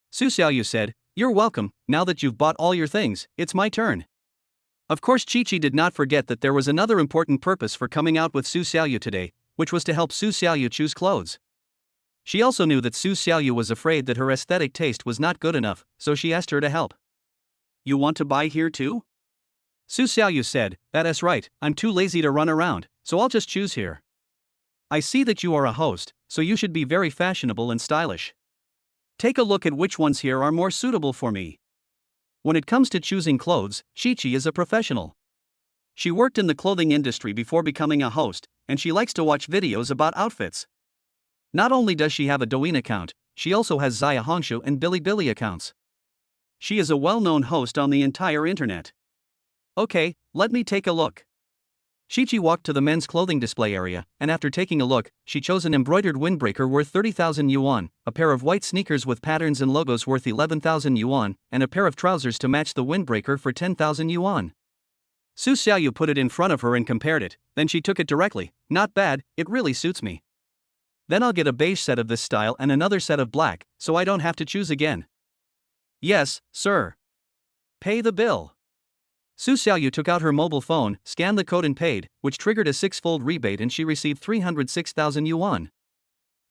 Su Xiaoyu said, "You're welcome, now that you've bought all your things, it's my turn." Of course Chi did not forget that there was another important purpose for coming out with Su Xiaoyu today, which was to help Su Xiaoyu choose clothes. She also knew that Su Xiaoyu was afraid that her aesthetic taste was not good enough, so she asked her to help. "You want to buy here too?" Su Xiaoyu said, "That's right, I'm too lazy to run around, so I'll just choose here. I see that you are a host, so you should be very fashionable and stylish. Take a look at which ones here are more suitable for me." When it comes to choosing clothes, Chi is a professional. She worked in the clothing industry before becoming a host, and she likes to watch videos about outfits. Not only does she have a Douyin account, she also has Zaya Hongshu and Bilibili accounts. She is a well-known host on the entire internet. "Okay, let me take a look." Chi walked to the men's clothing display area, and after taking a look, she chose an embroidered windbreaker worth 30,000 yuan, a pair of white sneakers with patterns and logos worth 11,000 yuan, and a pair of trousers to match the windbreaker for 10,000 yuan. Su Xiaoyu put it in front of her and compared it, then she took it directly. "Not bad, it really suits me." Then I'll get a beige set of this style and another set of black, so I don't have to choose again. Yes, sir. Pay the bill. Su Xiaoyu took out her mobile phone, scanned the code and paid, which triggered a 6-fold rebate and she received 306,000 yuan.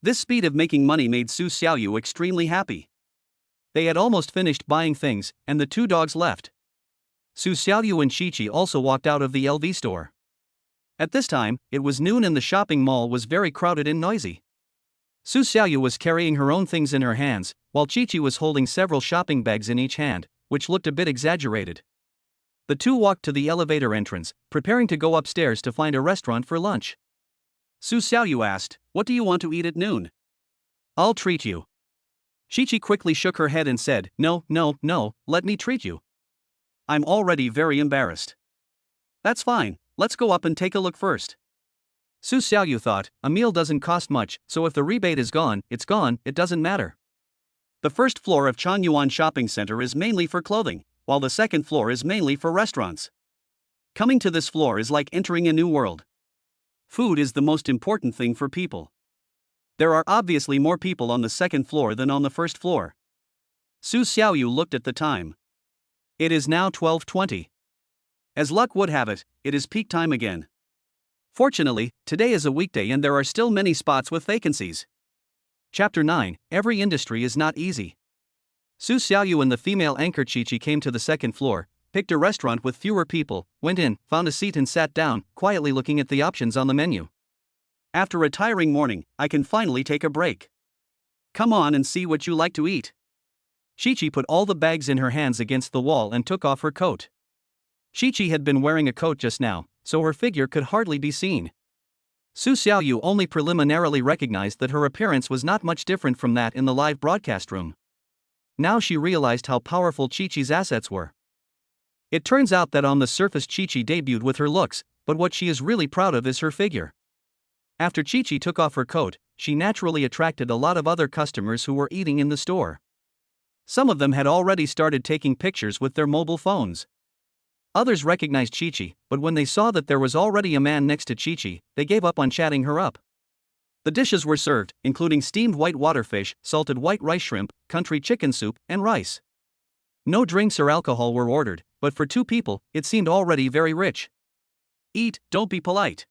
This speed of making money made Su Xiaoyu extremely happy. They had almost finished buying things, and the two dogs left. Su Xiaoyu and Chi-Chi also walked out of the LV store. At this time, it was noon and the shopping mall was very crowded and noisy. Su Xiaoyu was carrying her own things in her hands, while Chi-Chi was holding several shopping bags in each hand, which looked a bit exaggerated. The two walked to the elevator entrance, preparing to go upstairs to find a restaurant for lunch. Su Xiaoyu asked, "What do you want to eat at noon?" "I'll treat you." Chi-Chi quickly shook her head and said, No, let me treat you. I'm already very embarrassed." "That's fine, let's go up and take a look first." Su Xiaoyu thought, a meal doesn't cost much, so if the rebate is gone, it doesn't matter. The first floor of Changyuan Shopping Center is mainly for clothing, while the second floor is mainly for restaurants. Coming to this floor is like entering a new world. Food is the most important thing for people. There are obviously more people on the second floor than on the first floor. Su Xiaoyu looked at the time. It is now 12:20. As luck would have it, it is peak time again. Fortunately, today is a weekday and there are still many spots with vacancies. Chapter 9, Every industry is not easy. Su Xiaoyu and the female anchor Chi-Chi came to the second floor, picked a restaurant with fewer people, went in, found a seat and sat down, quietly looking at the options on the menu. After a tiring morning, I can finally take a break. Come on and see what you like to eat. Chi-Chi put all the bags in her hands against the wall and took off her coat. Chi-Chi had been wearing a coat just now, so her figure could hardly be seen. Su Xiaoyu only preliminarily recognized that her appearance was not much different from that in the live broadcast room. Now she realized how powerful Chi-Chi's assets were. It turns out that on the surface Chi-Chi debuted with her looks, but what she is really proud of is her figure. After Chi-Chi took off her coat, she naturally attracted a lot of other customers who were eating in the store. Some of them had already started taking pictures with their mobile phones. Others recognized Chi-Chi, but when they saw that there was already a man next to Chi-Chi, they gave up on chatting her up. The dishes were served, including steamed white waterfish, salted white rice shrimp, country chicken soup, and rice. No drinks or alcohol were ordered, but for two people, it seemed already very rich. "Eat, don't be polite."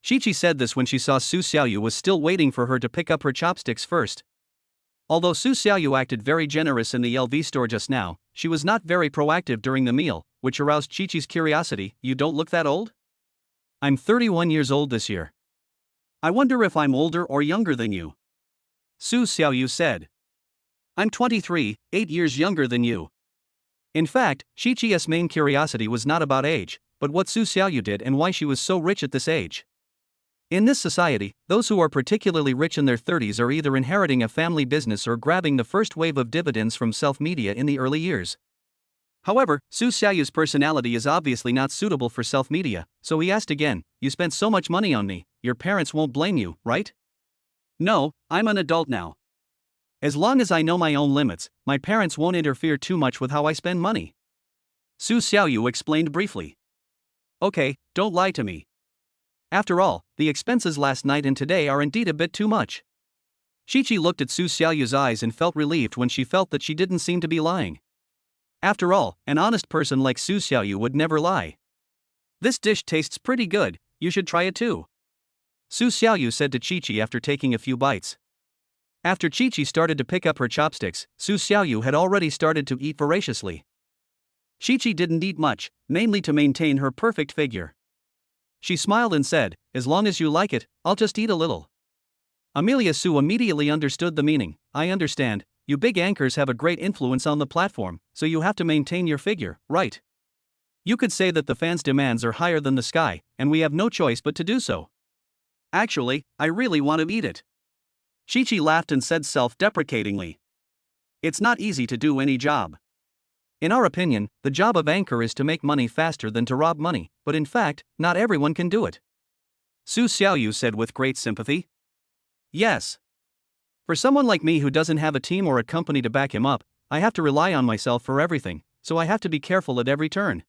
Chi-Chi said this when she saw Su Xiaoyu was still waiting for her to pick up her chopsticks first. Although Su Xiaoyu acted very generous in the LV store just now, she was not very proactive during the meal, which aroused Chi-Chi's curiosity. "You don't look that old?" "I'm 31 years old this year." "I wonder if I'm older or younger than you." Su Xiaoyu said. "I'm 23, 8 years younger than you." In fact, Chi-Chi's main curiosity was not about age, but what Su Xiaoyu did and why she was so rich at this age. In this society, those who are particularly rich in their 30s are either inheriting a family business or grabbing the first wave of dividends from self-media in the early years. However, Su Xiaoyu's personality is obviously not suitable for self-media, so he asked again, "You spent so much money on me, your parents won't blame you, right?" "No, I'm an adult now. As long as I know my own limits, my parents won't interfere too much with how I spend money." Su Xiaoyu explained briefly. "Okay, don't lie to me. After all, the expenses last night and today are indeed a bit too much." Chi-Chi looked at Su Xiaoyu's eyes and felt relieved when she felt that she didn't seem to be lying. After all, an honest person like Su Xiaoyu would never lie. "This dish tastes pretty good, you should try it too," Su Xiaoyu said to Chi-Chi after taking a few bites. After Chi-Chi started to pick up her chopsticks, Su Xiaoyu had already started to eat voraciously. Chi-Chi didn't eat much, mainly to maintain her perfect figure. She smiled and said, "As long as you like it, I'll just eat a little." Amelia Su immediately understood the meaning. "I understand, you big anchors have a great influence on the platform, so you have to maintain your figure, right? You could say that the fans' demands are higher than the sky, and we have no choice but to do so." "Actually, I really want to eat it." Chi-Chi laughed and said self-deprecatingly, "It's not easy to do any job. In our opinion, the job of anchor is to make money faster than to rob money, but in fact, not everyone can do it." Su Xiaoyu said with great sympathy. "Yes. For someone like me who doesn't have a team or a company to back him up, I have to rely on myself for everything, so I have to be careful at every turn."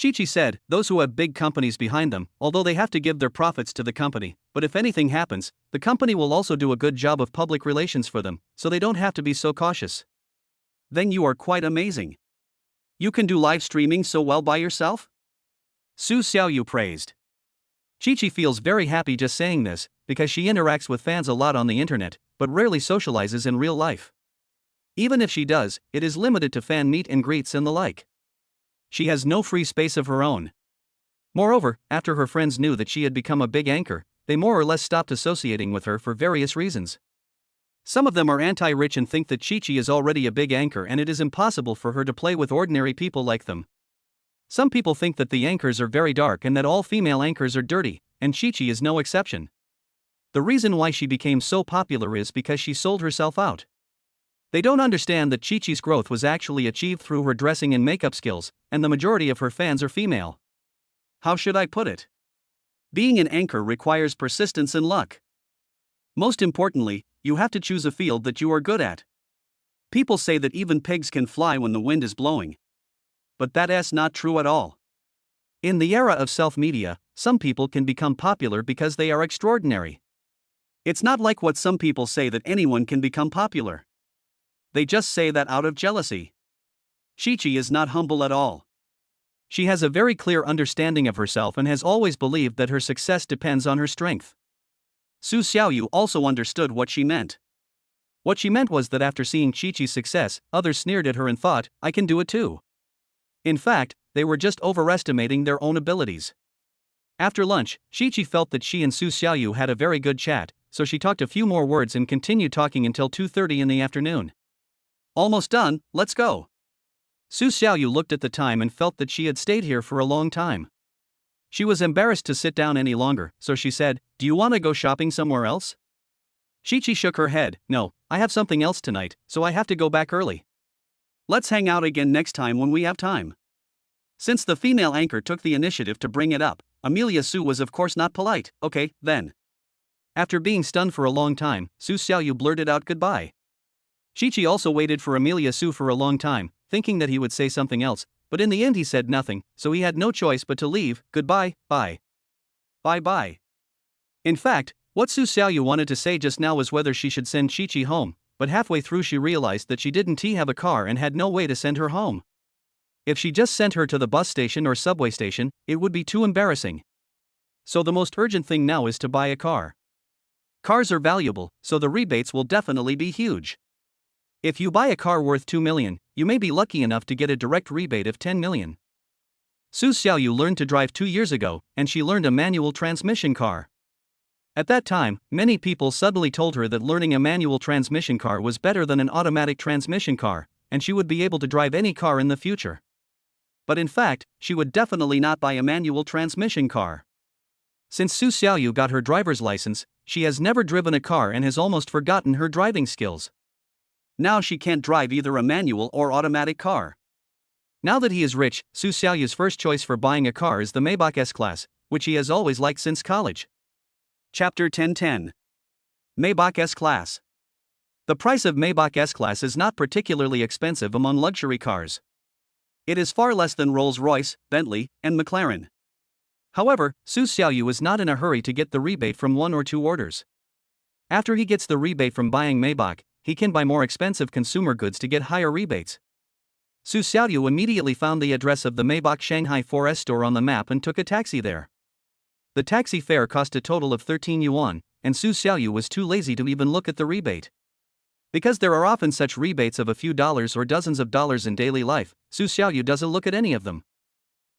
Chi said, those who have big companies behind them, although they have to give their profits to the company, but if anything happens, the company will also do a good job of public relations for them, so they don't have to be so cautious. Then you are quite amazing. You can do live streaming so well by yourself? Su Xiaoyu praised. Chi feels very happy just saying this, because she interacts with fans a lot on the internet, but rarely socializes in real life. Even if she does, it is limited to fan meet and greets and the like. She has no free space of her own. Moreover, after her friends knew that she had become a big anchor, they more or less stopped associating with her for various reasons. Some of them are anti-rich and think that Chi is already a big anchor and it is impossible for her to play with ordinary people like them. Some people think that the anchors are very dark and that all female anchors are dirty, and Chi is no exception. The reason why she became so popular is because she sold herself out. They don't understand that Chi-Chi's growth was actually achieved through her dressing and makeup skills, and the majority of her fans are female. How should I put it? Being an anchor requires persistence and luck. Most importantly, you have to choose a field that you are good at. People say that even pigs can fly when the wind is blowing. But that is not true at all. In the era of self-media, some people can become popular because they are extraordinary. It's not like what some people say that anyone can become popular. They just say that out of jealousy. Chi is not humble at all. She has a very clear understanding of herself and has always believed that her success depends on her strength. Su Xiaoyu also understood what she meant. What she meant was that after seeing Chi-Chi's success, others sneered at her and thought, I can do it too. In fact, they were just overestimating their own abilities. After lunch, Chi felt that she and Su Xiaoyu had a very good chat, so she talked a few more words and continued talking until 2:30 in the afternoon. Almost done, let's go. Su Xiaoyu looked at the time and felt that she had stayed here for a long time. She was embarrassed to sit down any longer, so she said, do you want to go shopping somewhere else? Chi shook her head, no, I have something else tonight, so I have to go back early. Let's hang out again next time when we have time. Since the female anchor took the initiative to bring it up, Amelia Su was of course not polite. Okay, then. After being stunned for a long time, Su Xiaoyu blurted out goodbye. Chi also waited for Amelia Su for a long time, thinking that he would say something else, but in the end he said nothing, so he had no choice but to leave. Goodbye, bye. Bye-bye. In fact, what Su Xiaoyu wanted to say just now was whether she should send Chi home, but halfway through she realized that she didn't have a car and had no way to send her home. If she just sent her to the bus station or subway station, it would be too embarrassing. So the most urgent thing now is to buy a car. Cars are valuable, so the rebates will definitely be huge. If you buy a car worth 2 million, you may be lucky enough to get a direct rebate of 10 million. Su Xiaoyu learned to drive 2 years ago, and she learned a manual transmission car. At that time, many people suddenly told her that learning a manual transmission car was better than an automatic transmission car, and she would be able to drive any car in the future. But in fact, she would definitely not buy a manual transmission car. Since Su Xiaoyu got her driver's license, she has never driven a car and has almost forgotten her driving skills. Now she can't drive either a manual or automatic car. Now that he is rich, Su Xiaoyu's first choice for buying a car is the Maybach S-Class, which he has always liked since college. Chapter 1010. Maybach S-Class. The price of Maybach S-Class is not particularly expensive among luxury cars. It is far less than Rolls-Royce, Bentley, and McLaren. However, Su Xiaoyu is not in a hurry to get the rebate from 1 or 2 orders. After he gets the rebate from buying Maybach, he can buy more expensive consumer goods to get higher rebates. Su Xiaoyu immediately found the address of the Maybach Shanghai 4S store on the map and took a taxi there. The taxi fare cost a total of 13 yuan, and Su Xiaoyu was too lazy to even look at the rebate. Because there are often such rebates of a few dollars or dozens of dollars in daily life, Su Xiaoyu doesn't look at any of them.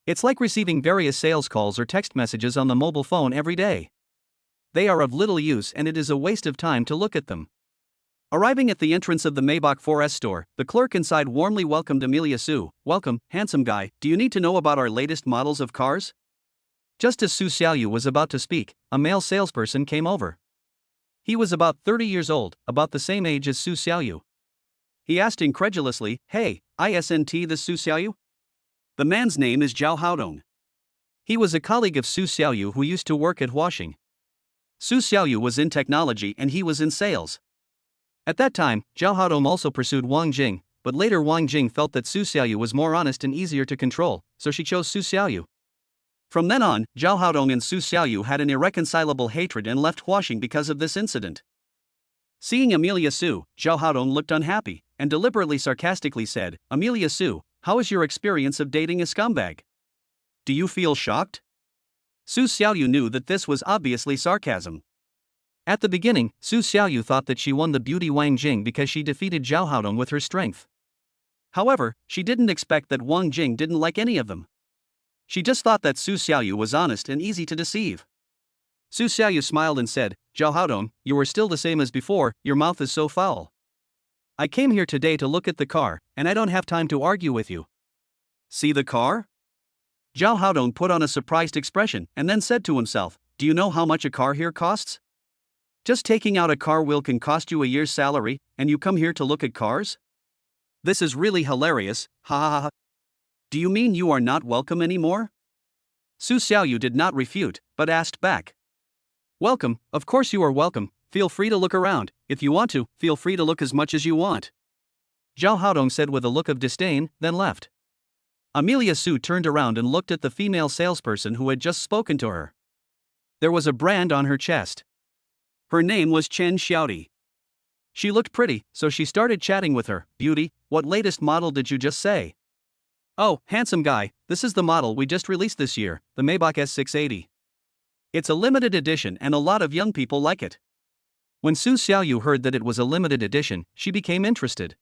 It's like receiving various sales calls or text messages on the mobile phone every day. They are of little use and it is a waste of time to look at them. Arriving at the entrance of the Maybach 4S store, the clerk inside warmly welcomed Amelia Su. Welcome, handsome guy, do you need to know about our latest models of cars? Just as Su Xiaoyu was about to speak, a male salesperson came over. He was about 30 years old, about the same age as Su Xiaoyu. He asked incredulously, hey, isn't this Su Xiaoyu? The man's name is Zhao Haodong. He was a colleague of Su Xiaoyu who used to work at Huaxing. Su Xiaoyu was in technology and he was in sales. At that time, Zhao Haodong also pursued Wang Jing, but later Wang Jing felt that Su Xiaoyu was more honest and easier to control, so she chose Su Xiaoyu. From then on, Zhao Haodong and Su Xiaoyu had an irreconcilable hatred and left Huaxing because of this incident. Seeing Amelia Su, Zhao Haodong looked unhappy, and deliberately sarcastically said, "Amelia Su, how is your experience of dating a scumbag? Do you feel shocked?" Su Xiaoyu knew that this was obviously sarcasm. At the beginning, Su Xiaoyu thought that she won the beauty Wang Jing because she defeated Zhao Haodong with her strength. However, she didn't expect that Wang Jing didn't like any of them. She just thought that Su Xiaoyu was honest and easy to deceive. Su Xiaoyu smiled and said, "Zhao Haodong, you are still the same as before, your mouth is so foul. I came here today to look at the car, and I don't have time to argue with you." "See the car?" Zhao Haodong put on a surprised expression and then said to himself, "Do you know how much a car here costs? Just taking out a car wheel can cost you a year's salary, and you come here to look at cars? This is really hilarious, ha ha ha. Do you mean you are not welcome anymore?" Su Xiaoyu did not refute, but asked back. "Welcome, of course you are welcome, feel free to look around, if you want to, feel free to look as much as you want," Zhao Haodong said with a look of disdain, then left. Amelia Su turned around and looked at the female salesperson who had just spoken to her. There was a brand on her chest. Her name was Chen Xiaodi. She looked pretty, so she started chatting with her. "Beauty, what latest model did you just say?" "Oh, handsome guy, this is the model we just released this year, the Maybach S680. It's a limited edition and a lot of young people like it." When Su Xiaoyu heard that it was a limited edition, she became interested.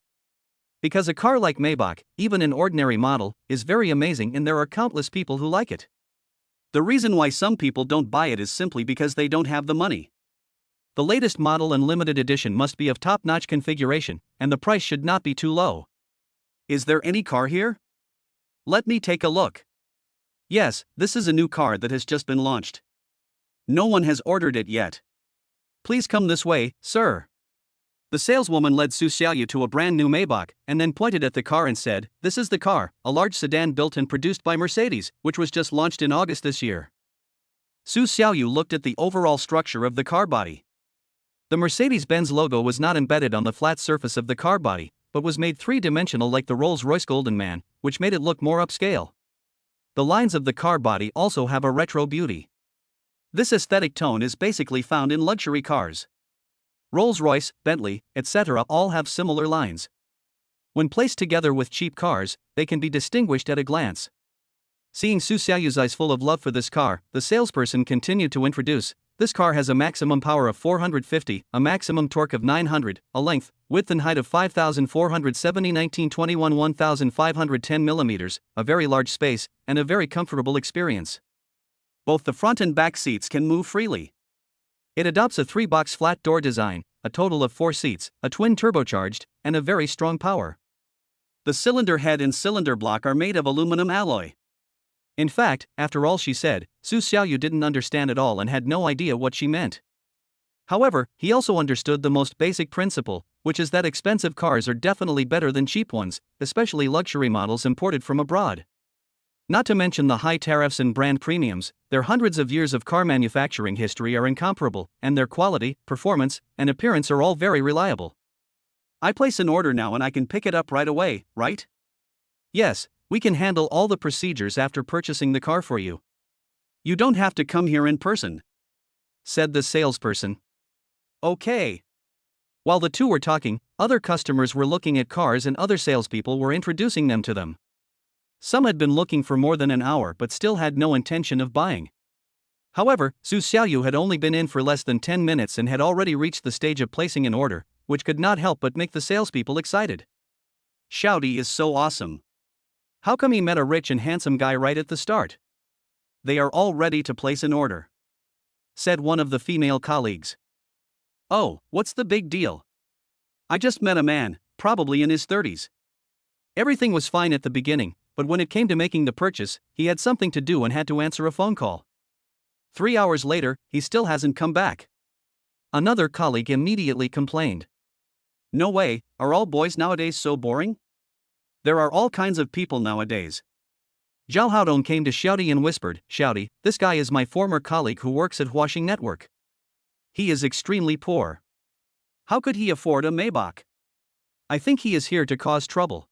Because a car like Maybach, even an ordinary model, is very amazing and there are countless people who like it. The reason why some people don't buy it is simply because they don't have the money. The latest model and limited edition must be of top-notch configuration, and the price should not be too low. "Is there any car here? Let me take a look." "Yes, this is a new car that has just been launched. No one has ordered it yet. Please come this way, sir." The saleswoman led Su Xiaoyu to a brand new Maybach, and then pointed at the car and said, "This is the car, a large sedan built and produced by Mercedes, which was just launched in August this year." Su Xiaoyu looked at the overall structure of the car body. The Mercedes-Benz logo was not embedded on the flat surface of the car body, but was made three-dimensional like the Rolls-Royce Golden Man, which made it look more upscale. The lines of the car body also have a retro beauty. This aesthetic tone is basically found in luxury cars. Rolls-Royce, Bentley, etc. all have similar lines. When placed together with cheap cars, they can be distinguished at a glance. Seeing Su Xiaoyu's eyes full of love for this car, the salesperson continued to introduce, "This car has a maximum power of 450, a maximum torque of 900, a length, width and height of 5,470 1921 1,510 mm, a very large space, and a very comfortable experience. Both the front and back seats can move freely. It adopts a 3-box flat door design, a total of 4 seats, a twin turbocharged, and a very strong power. The cylinder head and cylinder block are made of aluminum alloy." In fact, after all she said, Su Xiaoyu didn't understand at all and had no idea what she meant. However, he also understood the most basic principle, which is that expensive cars are definitely better than cheap ones, especially luxury models imported from abroad. Not to mention the high tariffs and brand premiums, their hundreds of years of car manufacturing history are incomparable, and their quality, performance, and appearance are all very reliable. "I place an order now and I can pick it up right away, right?" "Yes, we can handle all the procedures after purchasing the car for you. You don't have to come here in person," said the salesperson. "Okay." While the two were talking, other customers were looking at cars and other salespeople were introducing them to them. Some had been looking for more than an hour but still had no intention of buying. However, Su Xiaoyu had only been in for less than 10 minutes and had already reached the stage of placing an order, which could not help but make the salespeople excited. "Xiaodi is so awesome. How come he met a rich and handsome guy right at the start? They are all ready to place an order," said one of the female colleagues. "Oh, what's the big deal? I just met a man, probably in his 30s. Everything was fine at the beginning, but when it came to making the purchase, he had something to do and had to answer a phone call. 3 hours later, he still hasn't come back." Another colleague immediately complained. "No way, are all boys nowadays so boring? There are all kinds of people nowadays." Zhao Haodong came to Xiaodi and whispered, "Xiaodi, this guy is my former colleague who works at Huaxing Network. He is extremely poor. How could he afford a Maybach? I think he is here to cause trouble.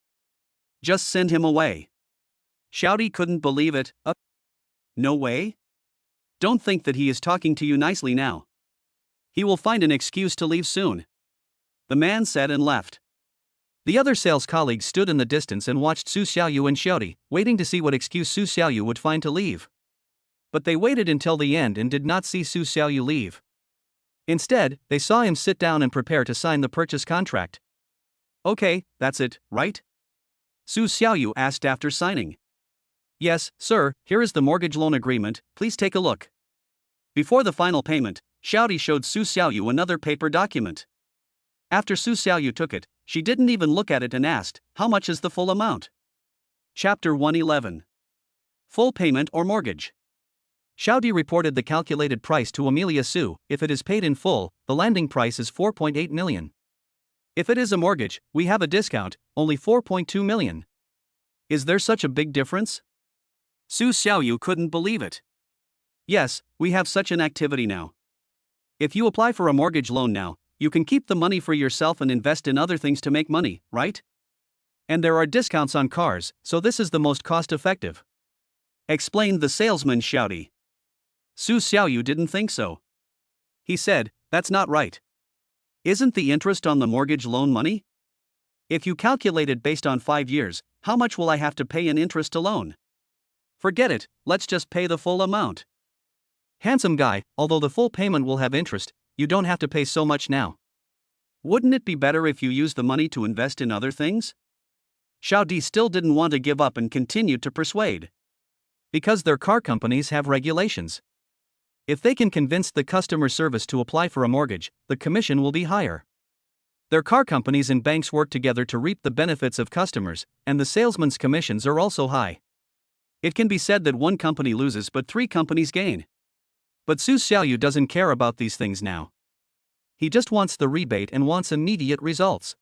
Just send him away. Shouty couldn't believe it. No way? Don't think that he is talking to you nicely now. He will find an excuse to leave soon. The man said and left. The other sales colleagues stood in the distance and watched Su Xiaoyu and Shouty, waiting to see what excuse Su Xiaoyu would find to leave. But they waited until the end and did not see Su Xiaoyu leave. Instead, they saw him sit down and prepare to sign the purchase contract. Okay, that's it, right? Su Xiaoyu asked after signing. Yes, sir, here is the mortgage loan agreement, please take a look. Before the final payment, Shouty showed Su Xiaoyu another paper document. After Su Xiaoyu took it, she didn't even look at it and asked, how much is the full amount? Chapter 111. Full payment or mortgage. Shouty reported the calculated price to Amelia Su. If it is paid in full, the landing price is 4.8 million. If it is a mortgage, we have a discount, only 4.2 million. Is there such a big difference? Su Xiaoyu couldn't believe it. Yes, we have such an activity now. If you apply for a mortgage loan now, you can keep the money for yourself and invest in other things to make money, right? And there are discounts on cars, so this is the most cost-effective. Explained the salesman Shouty. Su Xiaoyu didn't think so. He said, that's not right. Isn't the interest on the mortgage loan money? If you calculate it based on 5 years, how much will I have to pay in interest alone? Forget it, let's just pay the full amount. Handsome guy, although the full payment will have interest, you don't have to pay so much now. Wouldn't it be better if you use the money to invest in other things? Shouty still didn't want to give up and continued to persuade. Because their car companies have regulations. If they can convince the customer service to apply for a mortgage, the commission will be higher. Their car companies and banks work together to reap the benefits of customers, and the salesman's commissions are also high. It can be said that one company loses but 3 companies gain. But Su Xiaoyu doesn't care about these things now. He just wants the rebate and wants immediate results.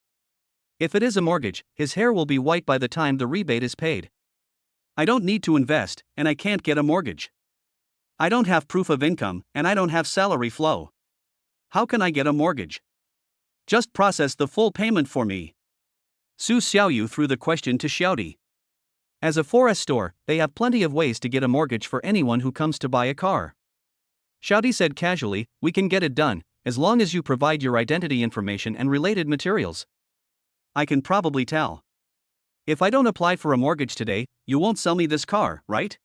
If it is a mortgage, his hair will be white by the time the rebate is paid. I don't need to invest, and I can't get a mortgage. I don't have proof of income, and I don't have salary flow. How can I get a mortgage? Just process the full payment for me. Su Xiaoyu threw the question to Shouty. As a 4S store, they have plenty of ways to get a mortgage for anyone who comes to buy a car. Shouty said casually, we can get it done, as long as you provide your identity information and related materials. I can probably tell. If I don't apply for a mortgage today, you won't sell me this car, right?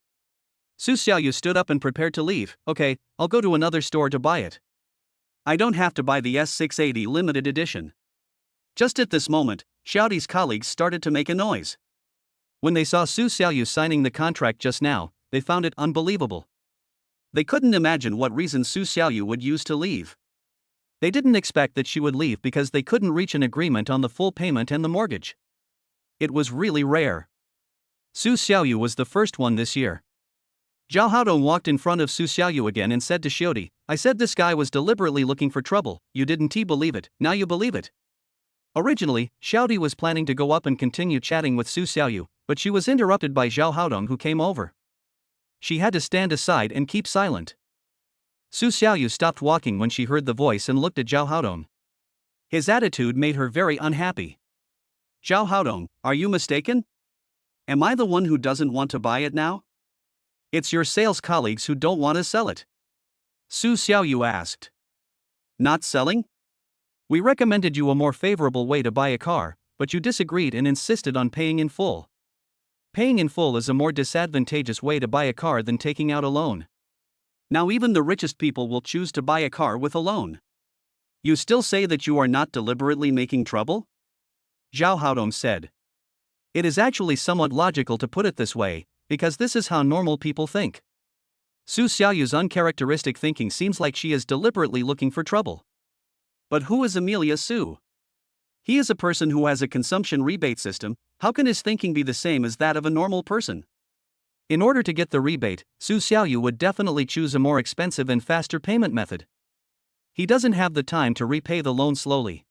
Su Xiaoyu stood up and prepared to leave. Okay, I'll go to another store to buy it. I don't have to buy the S680 limited edition. Just at this moment, Shouty's colleagues started to make a noise. When they saw Su Xiaoyu signing the contract just now, they found it unbelievable. They couldn't imagine what reason Su Xiaoyu would use to leave. They didn't expect that she would leave because they couldn't reach an agreement on the full payment and the mortgage. It was really rare. Su Xiaoyu was the first one this year. Zhao Haodong walked in front of Su Xiaoyu again and said to Shouty, I said this guy was deliberately looking for trouble, you didn't believe it, now you believe it. Originally, Shouty was planning to go up and continue chatting with Su Xiaoyu, but she was interrupted by Zhao Haodong who came over. She had to stand aside and keep silent. Su Xiaoyu stopped walking when she heard the voice and looked at Zhao Haodong. His attitude made her very unhappy. Zhao Haodong, are you mistaken? Am I the one who doesn't want to buy it now? It's your sales colleagues who don't want to sell it. Su Xiaoyu asked. Not selling? We recommended you a more favorable way to buy a car, but you disagreed and insisted on paying in full. Paying in full is a more disadvantageous way to buy a car than taking out a loan. Now even the richest people will choose to buy a car with a loan. You still say that you are not deliberately making trouble? Zhao Haodong said. It is actually somewhat logical to put it this way, because this is how normal people think. Su Xiaoyu's uncharacteristic thinking seems like she is deliberately looking for trouble. But who is Amelia Su? He is a person who has a consumption rebate system. How can his thinking be the same as that of a normal person? In order to get the rebate, Su Xiaoyu would definitely choose a more expensive and faster payment method. He doesn't have the time to repay the loan slowly.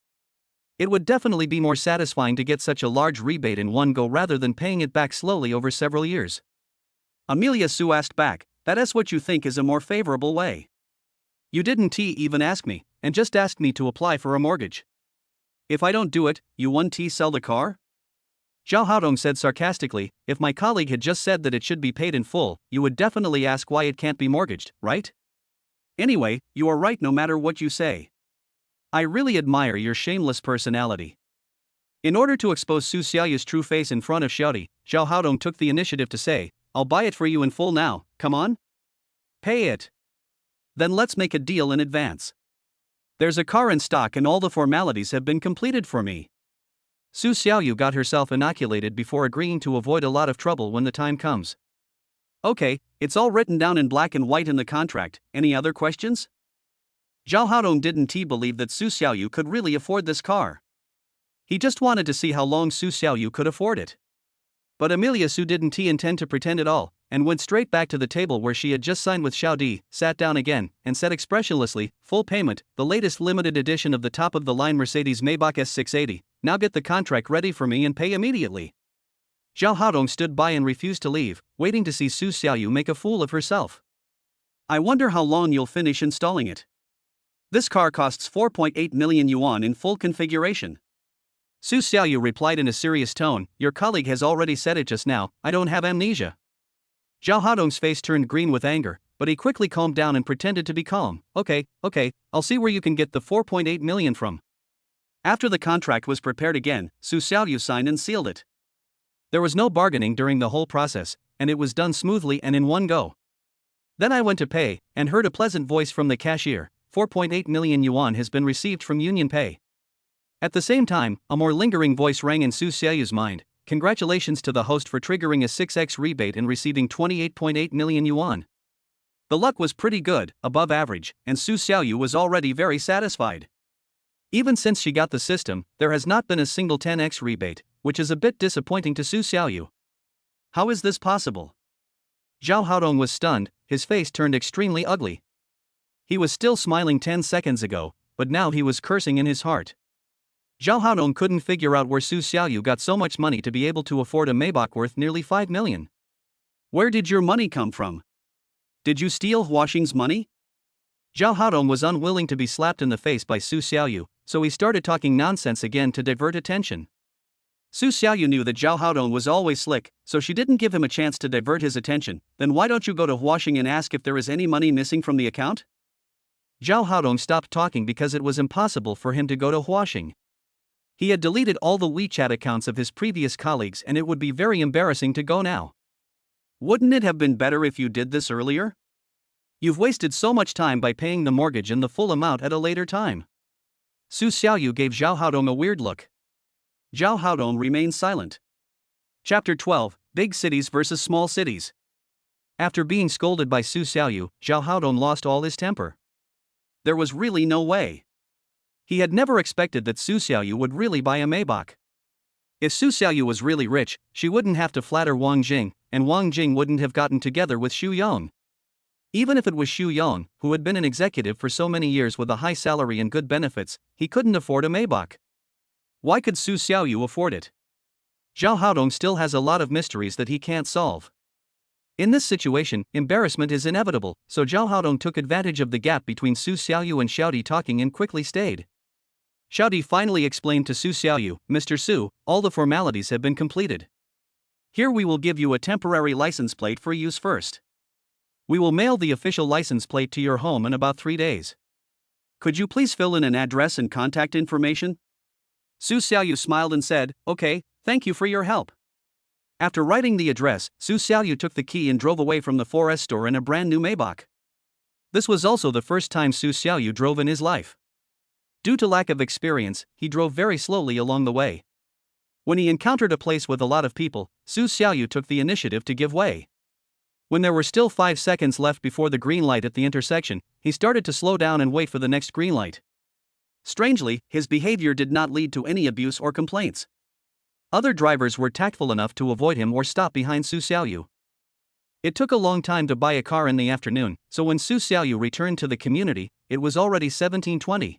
It would definitely be more satisfying to get such a large rebate in one go rather than paying it back slowly over several years. Amelia Su asked back, that is what you think is a more favorable way. You didn't even ask me, and just asked me to apply for a mortgage. If I don't do it, you won't sell the car? Zhao Haodong said sarcastically. If my colleague had just said that it should be paid in full, you would definitely ask why it can't be mortgaged, right? Anyway, you are right no matter what you say. I really admire your shameless personality. In order to expose Su Xiaoyu's true face in front of Xiaodi, Zhao Haodong took the initiative to say, I'll buy it for you in full now, come on? Pay it. Then let's make a deal in advance. There's a car in stock and all the formalities have been completed for me. Su Xiaoyu got herself inoculated before agreeing to avoid a lot of trouble when the time comes. Okay, it's all written down in black and white in the contract, any other questions? Zhao Haodong didn't believe that Su Xiaoyu could really afford this car. He just wanted to see how long Su Xiaoyu could afford it. But Amelia Su didn't intend to pretend at all, and went straight back to the table where she had just signed with Xiaodi, sat down again, and said expressionlessly, full payment, the latest limited edition of the top-of-the-line Mercedes-Maybach S680, now get the contract ready for me and pay immediately. Zhao Haodong stood by and refused to leave, waiting to see Su Xiaoyu make a fool of herself. I wonder how long you'll finish installing it. This car costs 4.8 million yuan in full configuration. Su Xiaoyu replied in a serious tone, your colleague has already said it just now, I don't have amnesia. Zhao Haodong's face turned green with anger, but he quickly calmed down and pretended to be calm. Okay, I'll see where you can get the 4.8 million from. After the contract was prepared again, Su Xiaoyu signed and sealed it. There was no bargaining during the whole process, and it was done smoothly and in one go. Then I went to pay, and heard a pleasant voice from the cashier, 4.8 million yuan has been received from Union Pay. At the same time, a more lingering voice rang in Su Xiaoyu's mind, congratulations to the host for triggering a 6x rebate and receiving 28.8 million yuan. The luck was pretty good, above average, and Su Xiaoyu was already very satisfied. Even since she got the system, there has not been a single 10x rebate, which is a bit disappointing to Su Xiaoyu. How is this possible? Zhao Haodong was stunned, his face turned extremely ugly. He was still smiling 10 seconds ago, but now he was cursing in his heart. Zhao Haodong couldn't figure out where Su Xiaoyu got so much money to be able to afford a Maybach worth nearly 5 million. Where did your money come from? Did you steal Huaxing's money? Zhao Haodong was unwilling to be slapped in the face by Su Xiaoyu, so he started talking nonsense again to divert attention. Su Xiaoyu knew that Zhao Haodong was always slick, so she didn't give him a chance to divert his attention. Then why don't you go to Huaxing and ask if there is any money missing from the account? Zhao Haodong stopped talking because it was impossible for him to go to Huaxing. He had deleted all the WeChat accounts of his previous colleagues and it would be very embarrassing to go now. Wouldn't it have been better if you did this earlier? You've wasted so much time by paying the mortgage in the full amount at a later time. Su Xiaoyu gave Zhao Haodong a weird look. Zhao Haodong remained silent. Chapter 12, Big Cities versus Small Cities. After being scolded by Su Xiaoyu, Zhao Haodong lost all his temper. There was really no way. He had never expected that Su Xiaoyu would really buy a Maybach. If Su Xiaoyu was really rich, she wouldn't have to flatter Wang Jing, and Wang Jing wouldn't have gotten together with Xu Yong. Even if it was Xu Yong, who had been an executive for so many years with a high salary and good benefits, he couldn't afford a Maybach. Why could Su Xiaoyu afford it? Zhao Haodong still has a lot of mysteries that he can't solve. In this situation, embarrassment is inevitable, so Zhao Haodong took advantage of the gap between Su Xiaoyu and Xiaodi talking and quickly stayed. Xiaodi finally explained to Su Xiaoyu, Mr. Su, all the formalities have been completed. Here we will give you a temporary license plate for use first. We will mail the official license plate to your home in about 3 days. Could you please fill in an address and contact information? Su Xiaoyu smiled and said, okay, thank you for your help. After writing the address, Su Xiaoyu took the key and drove away from the 4S store in a brand new Maybach. This was also the first time Su Xiaoyu drove in his life. Due to lack of experience, he drove very slowly along the way. When he encountered a place with a lot of people, Su Xiaoyu took the initiative to give way. When there were still 5 seconds left before the green light at the intersection, he started to slow down and wait for the next green light. Strangely, his behavior did not lead to any abuse or complaints. Other drivers were tactful enough to avoid him or stop behind Su Xiaoyu. It took a long time to buy a car in the afternoon, so when Su Xiaoyu returned to the community, it was already 17:20.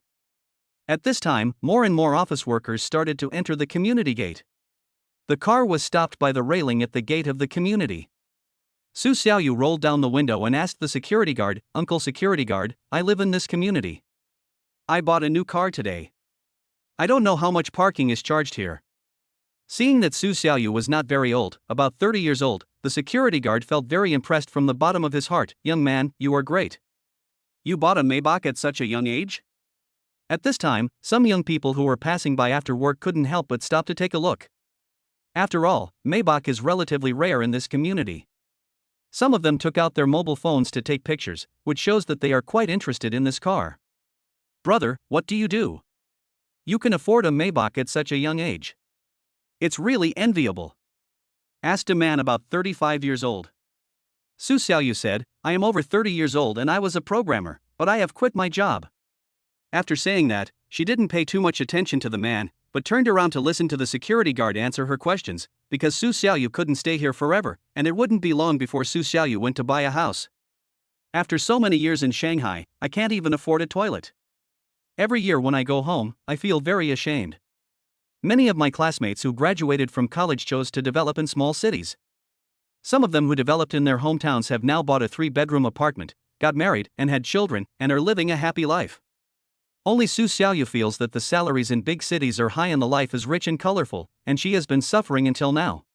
At this time, more and more office workers started to enter the community gate. The car was stopped by the railing at the gate of the community. Su Xiaoyu rolled down the window and asked the security guard, Uncle Security Guard, I live in this community. I bought a new car today. I don't know how much parking is charged here. Seeing that Su Xiaoyu was not very old, about 30 years old, the security guard felt very impressed from the bottom of his heart. Young man, you are great. You bought a Maybach at such a young age? At this time, some young people who were passing by after work couldn't help but stop to take a look. After all, Maybach is relatively rare in this community. Some of them took out their mobile phones to take pictures, which shows that they are quite interested in this car. Brother, what do you do? You can afford a Maybach at such a young age. It's really enviable. Asked a man about 35 years old. Su Xiaoyu said, I am over 30 years old and I was a programmer, but I have quit my job. After saying that, she didn't pay too much attention to the man, but turned around to listen to the security guard answer her questions, because Su Xiaoyu couldn't stay here forever, and it wouldn't be long before Su Xiaoyu went to buy a house. After so many years in Shanghai, I can't even afford a toilet. Every year when I go home, I feel very ashamed. Many of my classmates who graduated from college chose to develop in small cities. Some of them who developed in their hometowns have now bought a 3-bedroom apartment, got married, and had children, and are living a happy life. Only Su Xiaoyu feels that the salaries in big cities are high and the life is rich and colorful, and she has been suffering until now.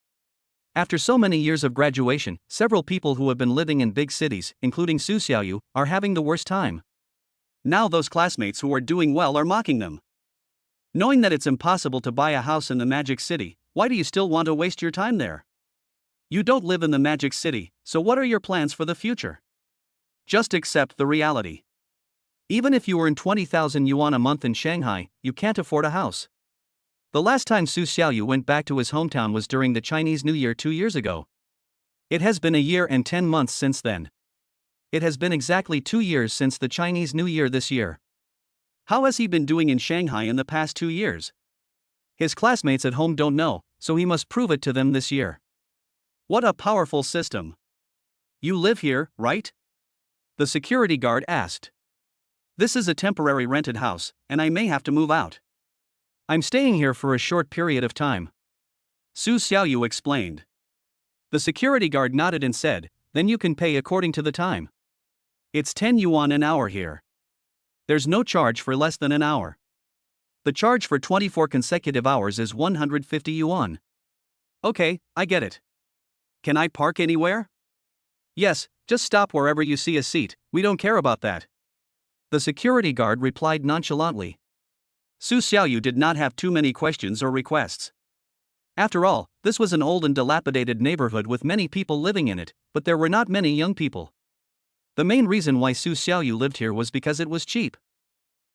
After so many years of graduation, several people who have been living in big cities, including Su Xiaoyu, are having the worst time. Now those classmates who are doing well are mocking them. Knowing that it's impossible to buy a house in the Magic City, why do you still want to waste your time there? You don't live in the Magic City, so what are your plans for the future? Just accept the reality. Even if you earn 20,000 yuan a month in Shanghai, you can't afford a house. The last time Su Xiaoyu went back to his hometown was during the Chinese New Year 2 years ago. It has been a year and 10 months since then. It has been exactly 2 years since the Chinese New Year this year. How has he been doing in Shanghai in the past 2 years? His classmates at home don't know, so he must prove it to them this year. What a powerful system. You live here, right? The security guard asked. This is a temporary rented house, and I may have to move out. I'm staying here for a short period of time. Su Xiaoyu explained. The security guard nodded and said, then you can pay according to the time. It's 10 yuan an hour here. There's no charge for less than an hour. The charge for 24 consecutive hours is 150 yuan. Okay, I get it. Can I park anywhere? Yes, just stop wherever you see a seat, we don't care about that. The security guard replied nonchalantly. Su Xiaoyu did not have too many questions or requests. After all, this was an old and dilapidated neighborhood with many people living in it, but there were not many young people. The main reason why Su Xiaoyu lived here was because it was cheap.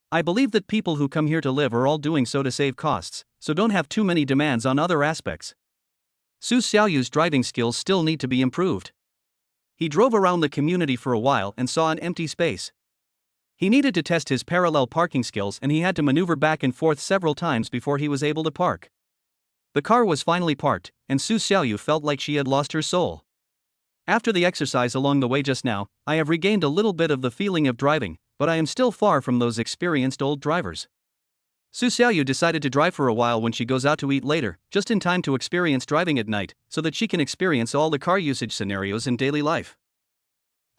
I believe that people who come here to live are all doing so to save costs, so don't have too many demands on other aspects. Su Xiaoyu's driving skills still need to be improved. He drove around the community for a while and saw an empty space. He needed to test his parallel parking skills and he had to maneuver back and forth several times before he was able to park. The car was finally parked, and Su Xiaoyu felt like she had lost her soul. After the exercise along the way just now, I have regained a little bit of the feeling of driving, but I am still far from those experienced old drivers. Su Xiaoyu decided to drive for a while when she goes out to eat later, just in time to experience driving at night, so that she can experience all the car usage scenarios in daily life.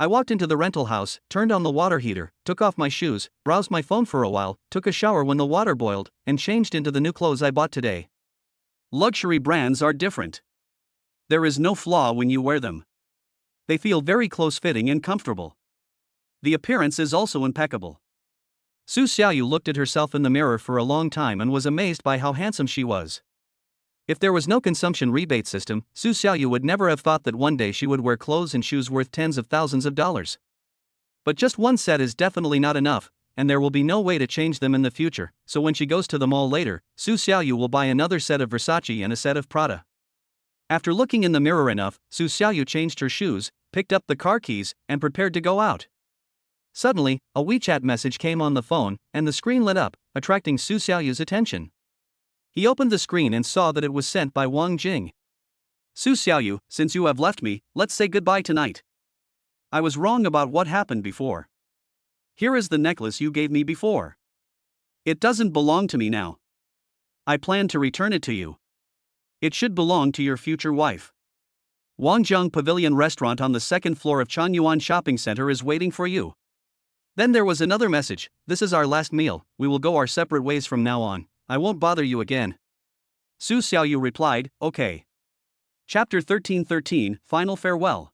I walked into the rental house, turned on the water heater, took off my shoes, browsed my phone for a while, took a shower when the water boiled, and changed into the new clothes I bought today. Luxury brands are different. There is no flaw when you wear them. They feel very close-fitting and comfortable. The appearance is also impeccable. Su Xiaoyu looked at herself in the mirror for a long time and was amazed by how handsome she was. If there was no consumption rebate system, Su Xiaoyu would never have thought that one day she would wear clothes and shoes worth tens of thousands of dollars. But just one set is definitely not enough, and there will be no way to change them in the future, so when she goes to the mall later, Su Xiaoyu will buy another set of Versace and a set of Prada. After looking in the mirror enough, Su Xiaoyu changed her shoes, picked up the car keys, and prepared to go out. Suddenly, a WeChat message came on the phone, and the screen lit up, attracting Su Xiaoyu's attention. He opened the screen and saw that it was sent by Wang Jing. Su Xiaoyu, since you have left me, let's say goodbye tonight. I was wrong about what happened before. Here is the necklace you gave me before. It doesn't belong to me now. I plan to return it to you. It should belong to your future wife. Wangjiang Pavilion Restaurant on the second floor of Chanyuan Shopping Center is waiting for you. Then there was another message, this is our last meal, we will go our separate ways from now on. I won't bother you again. Su Xiaoyu replied, okay. Chapter 1313, Final Farewell.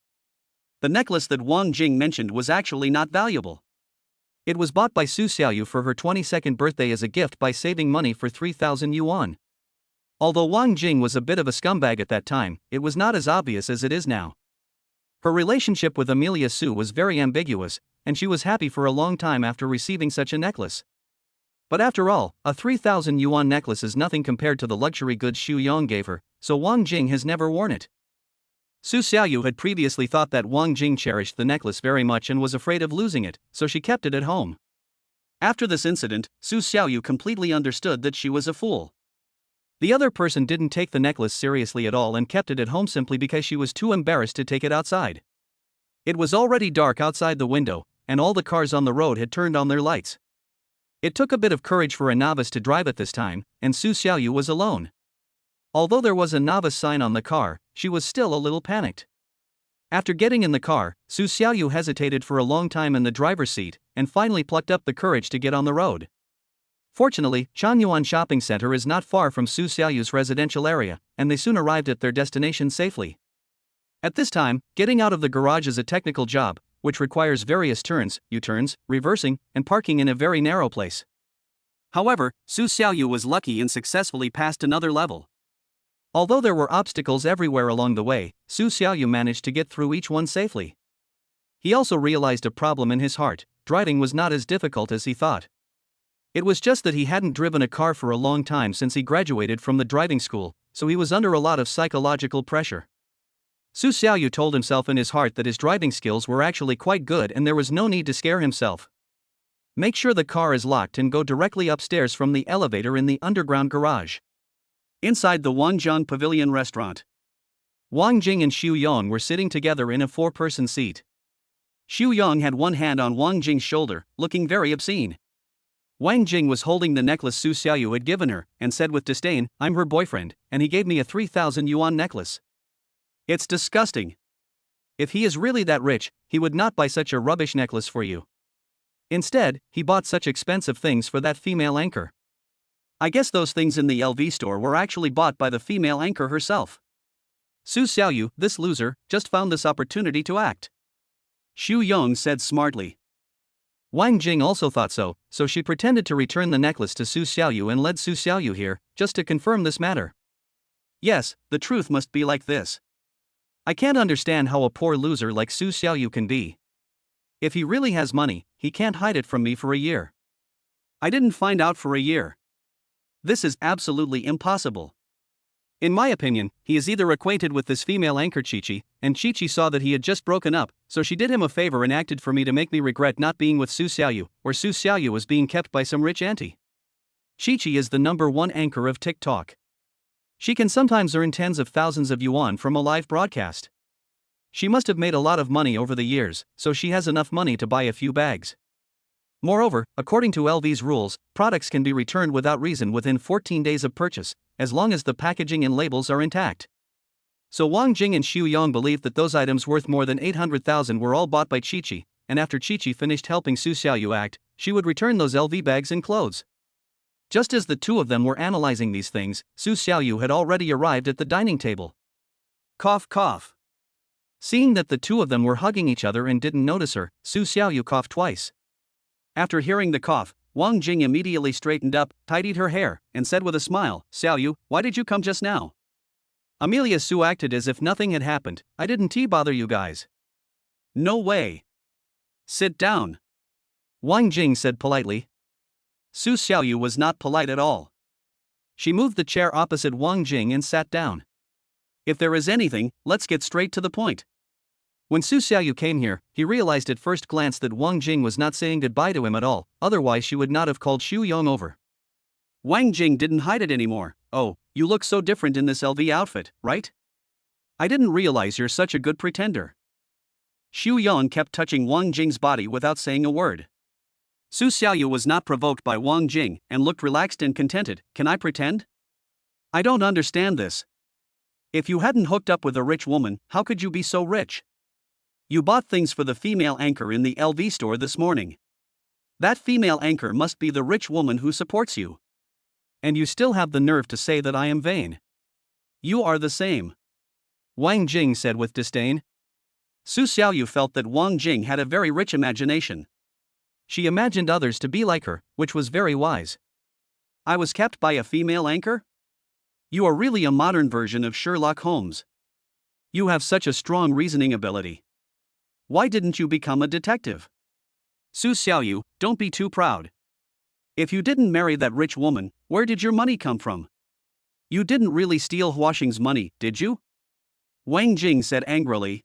The necklace that Wang Jing mentioned was actually not valuable. It was bought by Su Xiaoyu for her 22nd birthday as a gift by saving money for 3,000 yuan. Although Wang Jing was a bit of a scumbag at that time, it was not as obvious as it is now. Her relationship with Amelia Su was very ambiguous, and she was happy for a long time after receiving such a necklace. But after all, a 3,000 yuan necklace is nothing compared to the luxury goods Xu Yong gave her, so Wang Jing has never worn it. Su Xiaoyu had previously thought that Wang Jing cherished the necklace very much and was afraid of losing it, so she kept it at home. After this incident, Su Xiaoyu completely understood that she was a fool. The other person didn't take the necklace seriously at all and kept it at home simply because she was too embarrassed to take it outside. It was already dark outside the window, and all the cars on the road had turned on their lights. It took a bit of courage for a novice to drive at this time, and Su Xiaoyu was alone. Although there was a novice sign on the car, she was still a little panicked. After getting in the car, Su Xiaoyu hesitated for a long time in the driver's seat, and finally plucked up the courage to get on the road. Fortunately, Chanyuan Shopping Center is not far from Su Xiaoyu's residential area, and they soon arrived at their destination safely. At this time, getting out of the garage is a technical job, which requires various turns, U-turns, reversing, and parking in a very narrow place. However, Su Xiaoyu was lucky and successfully passed another level. Although there were obstacles everywhere along the way, Su Xiaoyu managed to get through each one safely. He also realized a problem in his heart: driving was not as difficult as he thought. It was just that he hadn't driven a car for a long time since he graduated from the driving school, so he was under a lot of psychological pressure. Su Xiaoyu told himself in his heart that his driving skills were actually quite good and there was no need to scare himself. Make sure the car is locked and go directly upstairs from the elevator in the underground garage. Inside the Wangjiang Pavilion restaurant, Wang Jing and Xu Yong were sitting together in a 4-person seat. Xu Yong had one hand on Wang Jing's shoulder, looking very obscene. Wang Jing was holding the necklace Su Xiaoyu had given her, and said with disdain, "I'm her boyfriend, and he gave me a 3,000 yuan necklace. It's disgusting. If he is really that rich, he would not buy such a rubbish necklace for you. Instead, he bought such expensive things for that female anchor. I guess those things in the LV store were actually bought by the female anchor herself. Su Xiaoyu, this loser, just found this opportunity to act." Xu Yong said smartly. Wang Jing also thought so, so she pretended to return the necklace to Su Xiaoyu and led Su Xiaoyu here, just to confirm this matter. Yes, the truth must be like this. I can't understand how a poor loser like Su Xiaoyu can be. If he really has money, he can't hide it from me for a year. I didn't find out for a year. This is absolutely impossible. In my opinion, he is either acquainted with this female anchor Chi-Chi, and Chi-Chi saw that he had just broken up, so she did him a favor and acted for me to make me regret not being with Su Xiaoyu, or Su Xiaoyu was being kept by some rich auntie. Chi-Chi is the #1 anchor of TikTok. She can sometimes earn tens of thousands of yuan from a live broadcast. She must have made a lot of money over the years, so she has enough money to buy a few bags. Moreover, according to LV's rules, products can be returned without reason within 14 days of purchase, as long as the packaging and labels are intact. So Wang Jing and Xu Yong believed that those items worth more than 800,000 were all bought by Chi-Chi, and after Chi-Chi finished helping Su Xiaoyu act, she would return those LV bags and clothes. Just as the two of them were analyzing these things, Su Xiaoyu had already arrived at the dining table. Cough cough. Seeing that the two of them were hugging each other and didn't notice her, Su Xiaoyu coughed twice. After hearing the cough, Wang Jing immediately straightened up, tidied her hair, and said with a smile, "Xiaoyu, why did you come just now?" Amelia Su acted as if nothing had happened. "I didn't bother you guys." "No way. Sit down," Wang Jing said politely. Su Xiaoyu was not polite at all. She moved the chair opposite Wang Jing and sat down. "If there is anything, let's get straight to the point." When Su Xiaoyu came here, he realized at first glance that Wang Jing was not saying goodbye to him at all, otherwise she would not have called Xu Yong over. Wang Jing didn't hide it anymore. "Oh, you look so different in this LV outfit, right? I didn't realize you're such a good pretender." Xu Yong kept touching Wang Jing's body without saying a word. Su Xiaoyu was not provoked by Wang Jing and looked relaxed and contented. "Can I pretend? I don't understand this. If you hadn't hooked up with a rich woman, how could you be so rich? You bought things for the female anchor in the LV store this morning. That female anchor must be the rich woman who supports you. And you still have the nerve to say that I am vain. You are the same. Wang Jing said with disdain. Su Xiaoyu felt that Wang Jing had a very rich imagination. She imagined others to be like her, which was very wise. I was kept by a female anchor? You are really a modern version of Sherlock Holmes. You have such a strong reasoning ability. Why didn't you become a detective? Su Xiaoyu, don't be too proud. If you didn't marry that rich woman, where did your money come from? You didn't really steal Huaxing's money, did you? Wang Jing said angrily.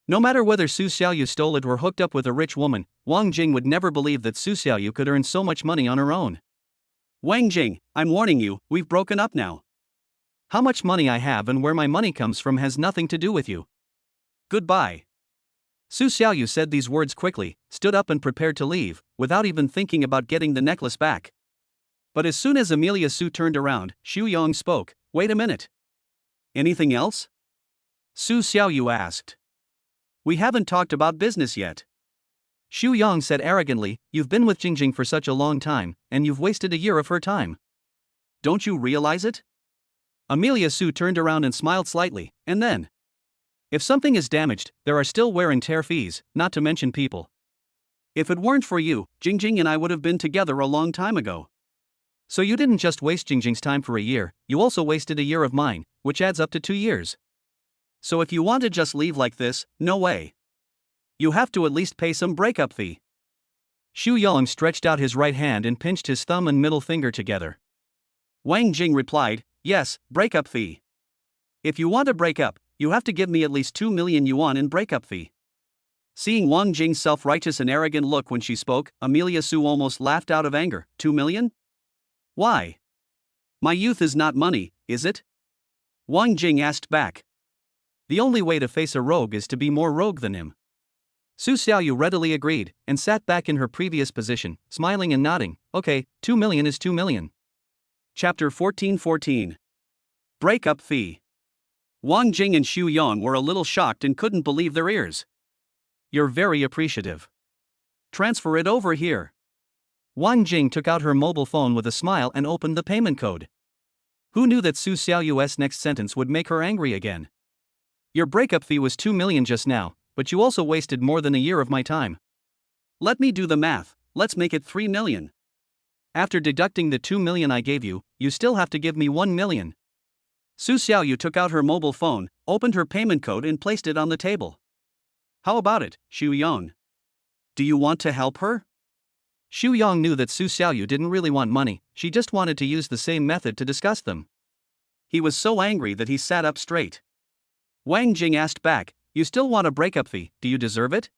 No matter whether Su Xiaoyu stole it or hooked up with a rich woman, Wang Jing would never believe that Su Xiaoyu could earn so much money on her own. Wang Jing, I'm warning you, we've broken up now. How much money I have and where my money comes from has nothing to do with you. Goodbye. Su Xiaoyu said these words quickly, stood up and prepared to leave, without even thinking about getting the necklace back. But as soon as Amelia Su turned around, Xu Yong spoke. Wait a minute. Anything else? Su Xiaoyu asked. We haven't talked about business yet. Xu Yong said arrogantly, you've been with Jingjing for such a long time, and you've wasted a year of her time. Don't you realize it? Amelia Su turned around and smiled slightly, and then. If something is damaged, there are still wear and tear fees, not to mention people. If it weren't for you, Jingjing and I would have been together a long time ago. So you didn't just waste Jingjing's time for a year, you also wasted a year of mine, which adds up to 2 years. So if you want to just leave like this, no way. You have to at least pay some breakup fee. Xu Yong stretched out his right hand and pinched his thumb and middle finger together. Wang Jing replied, yes, breakup fee. If you want to break up, you have to give me at least 2 million yuan in breakup fee. Seeing Wang Jing's self-righteous and arrogant look when she spoke, Amelia Su almost laughed out of anger. 2 million? Why? My youth is not money, is it? Wang Jing asked back. The only way to face a rogue is to be more rogue than him. Su Xiaoyu readily agreed, and sat back in her previous position, smiling and nodding. Okay, 2 million is 2 million. Chapter 14:14. Breakup fee. Wang Jing and Xu Yong were a little shocked and couldn't believe their ears. You're very appreciative. Transfer it over here. Wang Jing took out her mobile phone with a smile and opened the payment code. Who knew that Su Xiaoyu's next sentence would make her angry again? Your breakup fee was 2 million just now, but you also wasted more than a year of my time. Let me do the math, let's make it 3 million. After deducting the 2 million I gave you, you still have to give me 1 million. Su Xiaoyu took out her mobile phone, opened her payment code and placed it on the table. How about it, Xu Yong? Do you want to help her? Xu Yong knew that Su Xiaoyu didn't really want money, she just wanted to use the same method to discuss them. He was so angry that he sat up straight. Wang Jing asked back, you still want a breakup fee, do you deserve it?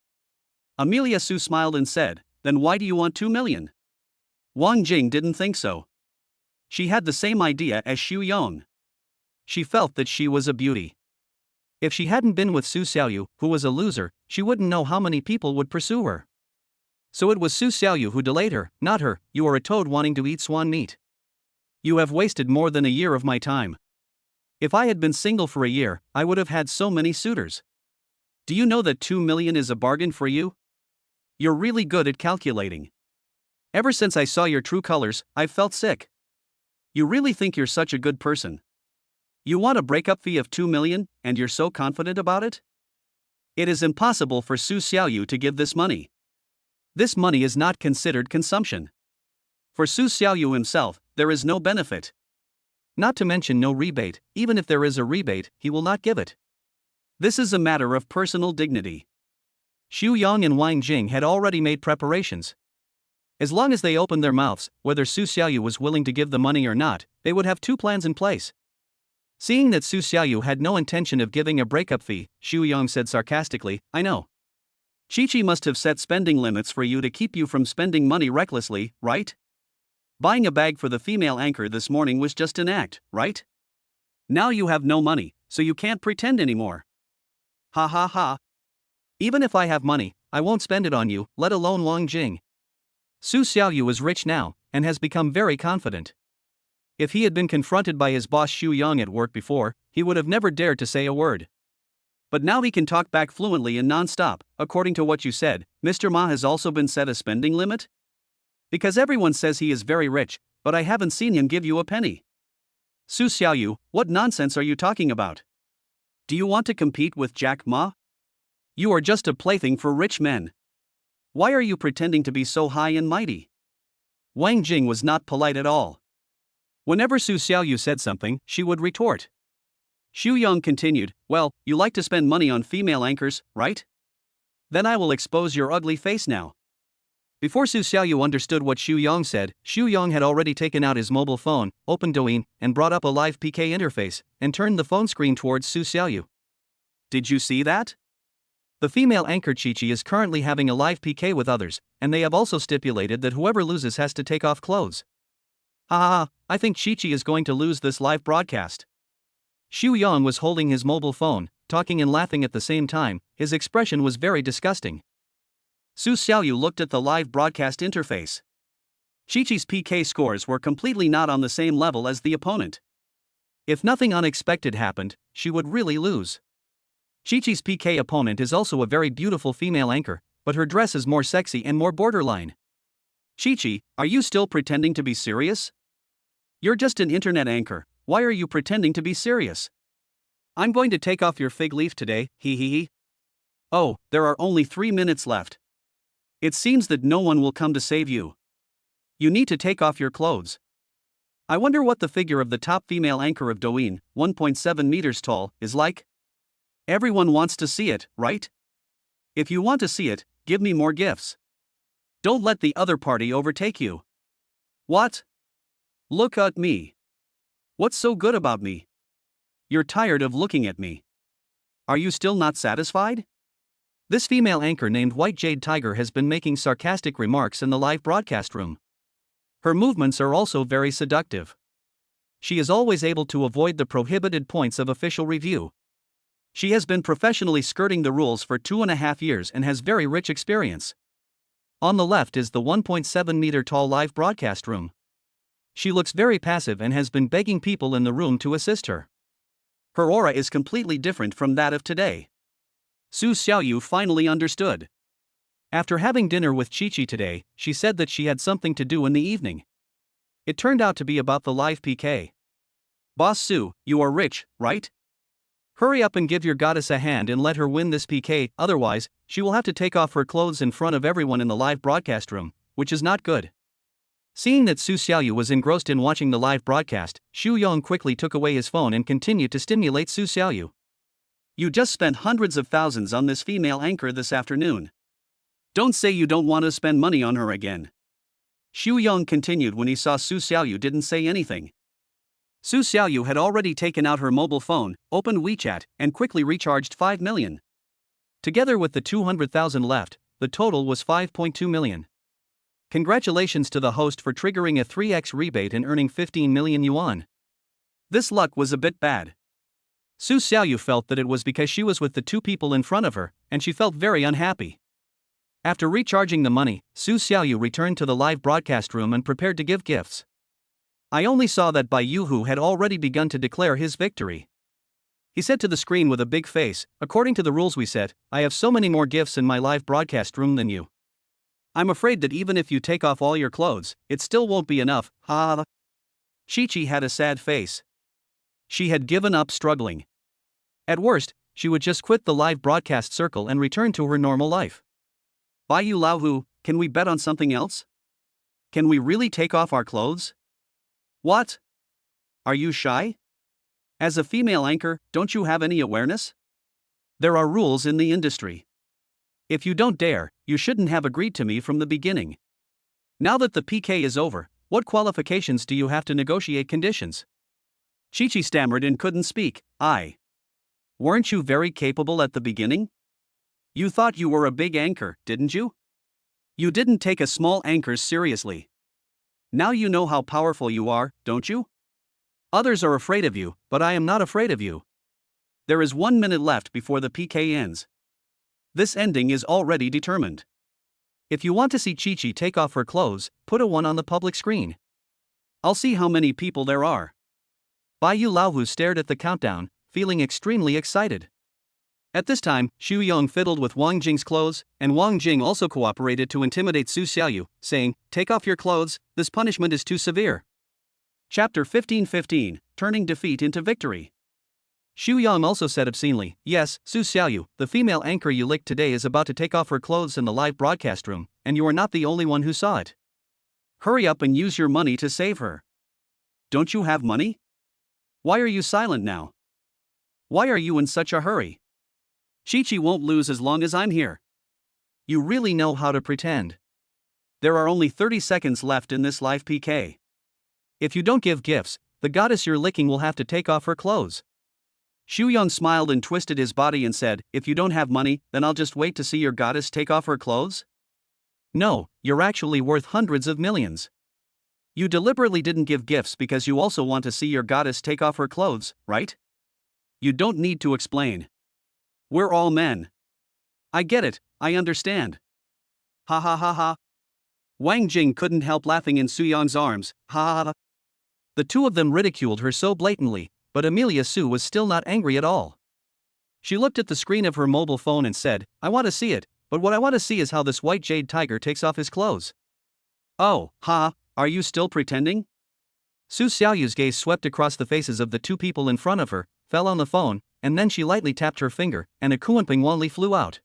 Amelia Su smiled and said, then why do you want 2 million? Wang Jing didn't think so. She had the same idea as Xu Yong. She felt that she was a beauty. If she hadn't been with Su Xiaoyu, who was a loser, she wouldn't know how many people would pursue her. So it was Su Xiaoyu who delayed her, not her. You are a toad wanting to eat swan meat. You have wasted more than a year of my time. If I had been single for a year, I would have had so many suitors. Do you know that 2 million is a bargain for you? You're really good at calculating. Ever since I saw your true colors, I've felt sick. You really think you're such a good person. You want a breakup fee of 2 million, and you're so confident about it? It is impossible for Su Xiaoyu to give this money. This money is not considered consumption. For Su Xiaoyu himself, there is no benefit. Not to mention no rebate, even if there is a rebate, he will not give it. This is a matter of personal dignity. Xu Yong and Wang Jing had already made preparations. As long as they opened their mouths, whether Su Xiaoyu was willing to give the money or not, they would have 2 plans in place. Seeing that Su Xiaoyu had no intention of giving a breakup fee, Xu Yong said sarcastically, I know. Chi-Chi must have set spending limits for you to keep you from spending money recklessly, right? Buying a bag for the female anchor this morning was just an act, right? Now you have no money, so you can't pretend anymore. Ha ha ha. Even if I have money, I won't spend it on you, let alone Wang Jing. Su Xiaoyu is rich now, and has become very confident. If he had been confronted by his boss Xu Yong at work before, he would have never dared to say a word. But now he can talk back fluently and non-stop. According to what you said, Mr. Ma has also been set a spending limit? Because everyone says he is very rich, but I haven't seen him give you a penny. Su Xiaoyu, what nonsense are you talking about? Do you want to compete with Jack Ma? You are just a plaything for rich men. Why are you pretending to be so high and mighty? Wang Jing was not polite at all. Whenever Su Xiaoyu said something, she would retort. Xu Yong continued, well, you like to spend money on female anchors, right? Then I will expose your ugly face now. Before Su Xiaoyu understood what Xu Yong said, Xu Yong had already taken out his mobile phone, opened Douyin, and brought up a live PK interface, and turned the phone screen towards Su Xiaoyu. Did you see that? The female anchor Chi-Chi is currently having a live PK with others, and they have also stipulated that whoever loses has to take off clothes. Ha ha ha, I think Chi-Chi is going to lose this live broadcast. Xu Yong was holding his mobile phone, talking and laughing at the same time. His expression was very disgusting. Su Xiaoyu looked at the live broadcast interface. Chi-Chi's PK scores were completely not on the same level as the opponent. If nothing unexpected happened, she would really lose. Chi-Chi's PK opponent is also a very beautiful female anchor, but her dress is more sexy and more borderline. Chi-Chi, are you still pretending to be serious? You're just an internet anchor, why are you pretending to be serious? I'm going to take off your fig leaf today, hee hee hee. Oh, there are only 3 minutes left. It seems that no one will come to save you. You need to take off your clothes. I wonder what the figure of the top female anchor of Douyin, 1.7 meters tall, is like? Everyone wants to see it, right? If you want to see it, give me more gifts. Don't let the other party overtake you. What? Look at me. What's so good about me? You're tired of looking at me. Are you still not satisfied? This female anchor named White Jade Tiger has been making sarcastic remarks in the live broadcast room. Her movements are also very seductive. She is always able to avoid the prohibited points of official review. She has been professionally skirting the rules for 2.5 years and has very rich experience. On the left is the 1.7 meter tall live broadcast room. She looks very passive and has been begging people in the room to assist her. Her aura is completely different from that of today. Su Xiaoyu finally understood. After having dinner with Chi-Chi today, she said that she had something to do in the evening. It turned out to be about the live PK. Boss Su, you are rich, right? Hurry up and give your goddess a hand and let her win this PK, otherwise, she will have to take off her clothes in front of everyone in the live broadcast room, which is not good. Seeing that Su Xiaoyu was engrossed in watching the live broadcast, Xu Yong quickly took away his phone and continued to stimulate Su Xiaoyu. You just spent hundreds of thousands on this female anchor this afternoon. Don't say you don't want to spend money on her again. Xu Yong continued when he saw Su Xiaoyu didn't say anything. Su Xiaoyu had already taken out her mobile phone, opened WeChat, and quickly recharged 5 million. Together with the 200,000 left, the total was 5.2 million. Congratulations to the host for triggering a 3x rebate and earning 15 million yuan. This luck was a bit bad. Su Xiaoyu felt that it was because she was with the two people in front of her, and she felt very unhappy. After recharging the money, Su Xiaoyu returned to the live broadcast room and prepared to give gifts. I only saw that Bai Yuhu had already begun to declare his victory. He said to the screen with a big face, according to the rules we set, I have so many more gifts in my live broadcast room than you. I'm afraid that even if you take off all your clothes, it still won't be enough, ha. Chi-Chi had a sad face. She had given up struggling. At worst, she would just quit the live broadcast circle and return to her normal life. Bai Yu Laohu, can we bet on something else? Can we really take off our clothes? What? Are you shy? As a female anchor, don't you have any awareness? There are rules in the industry. If you don't dare, you shouldn't have agreed to me from the beginning. Now that the PK is over, what qualifications do you have to negotiate conditions? Chi-Chi stammered and couldn't speak. Weren't you very capable at the beginning? You thought you were a big anchor, didn't you? You didn't take a small anchor seriously. Now you know how powerful you are, don't you? Others are afraid of you, but I am not afraid of you. There is 1 minute left before the PK ends. This ending is already determined. If you want to see Chi-Chi take off her clothes, put a 1 on the public screen. I'll see how many people there are. Bai Yu Laohu stared at the countdown, feeling extremely excited. At this time, Xu Yong fiddled with Wang Jing's clothes, and Wang Jing also cooperated to intimidate Su Xiaoyu, saying, take off your clothes, this punishment is too severe. Chapter 15:15, Turning Defeat into Victory. Xu Yang also said obscenely, "Yes, Su Xiaoyu, the female anchor you licked today is about to take off her clothes in the live broadcast room, and you are not the only one who saw it. Hurry up and use your money to save her. Don't you have money? Why are you silent now? Why are you in such a hurry? Chi-Chi won't lose as long as I'm here. You really know how to pretend. There are only 30 seconds left in this live PK. If you don't give gifts, the goddess you're licking will have to take off her clothes." Xu Yang smiled and twisted his body and said, "If you don't have money, then I'll just wait to see your goddess take off her clothes? No, you're actually worth hundreds of millions. You deliberately didn't give gifts because you also want to see your goddess take off her clothes, right? You don't need to explain. We're all men. I get it, I understand. Ha ha ha ha." Wang Jing couldn't help laughing in Su Yang's arms, ha ha ha. The two of them ridiculed her so blatantly, but Amelia Su was still not angry at all. She looked at the screen of her mobile phone and said, "I want to see it, but what I want to see is how this white jade tiger takes off his clothes." "Oh, ha, are you still pretending?" Su Xiaoyu's gaze swept across the faces of the two people in front of her, fell on the phone, and then she lightly tapped her finger, and a Kuanping Wanli flew out.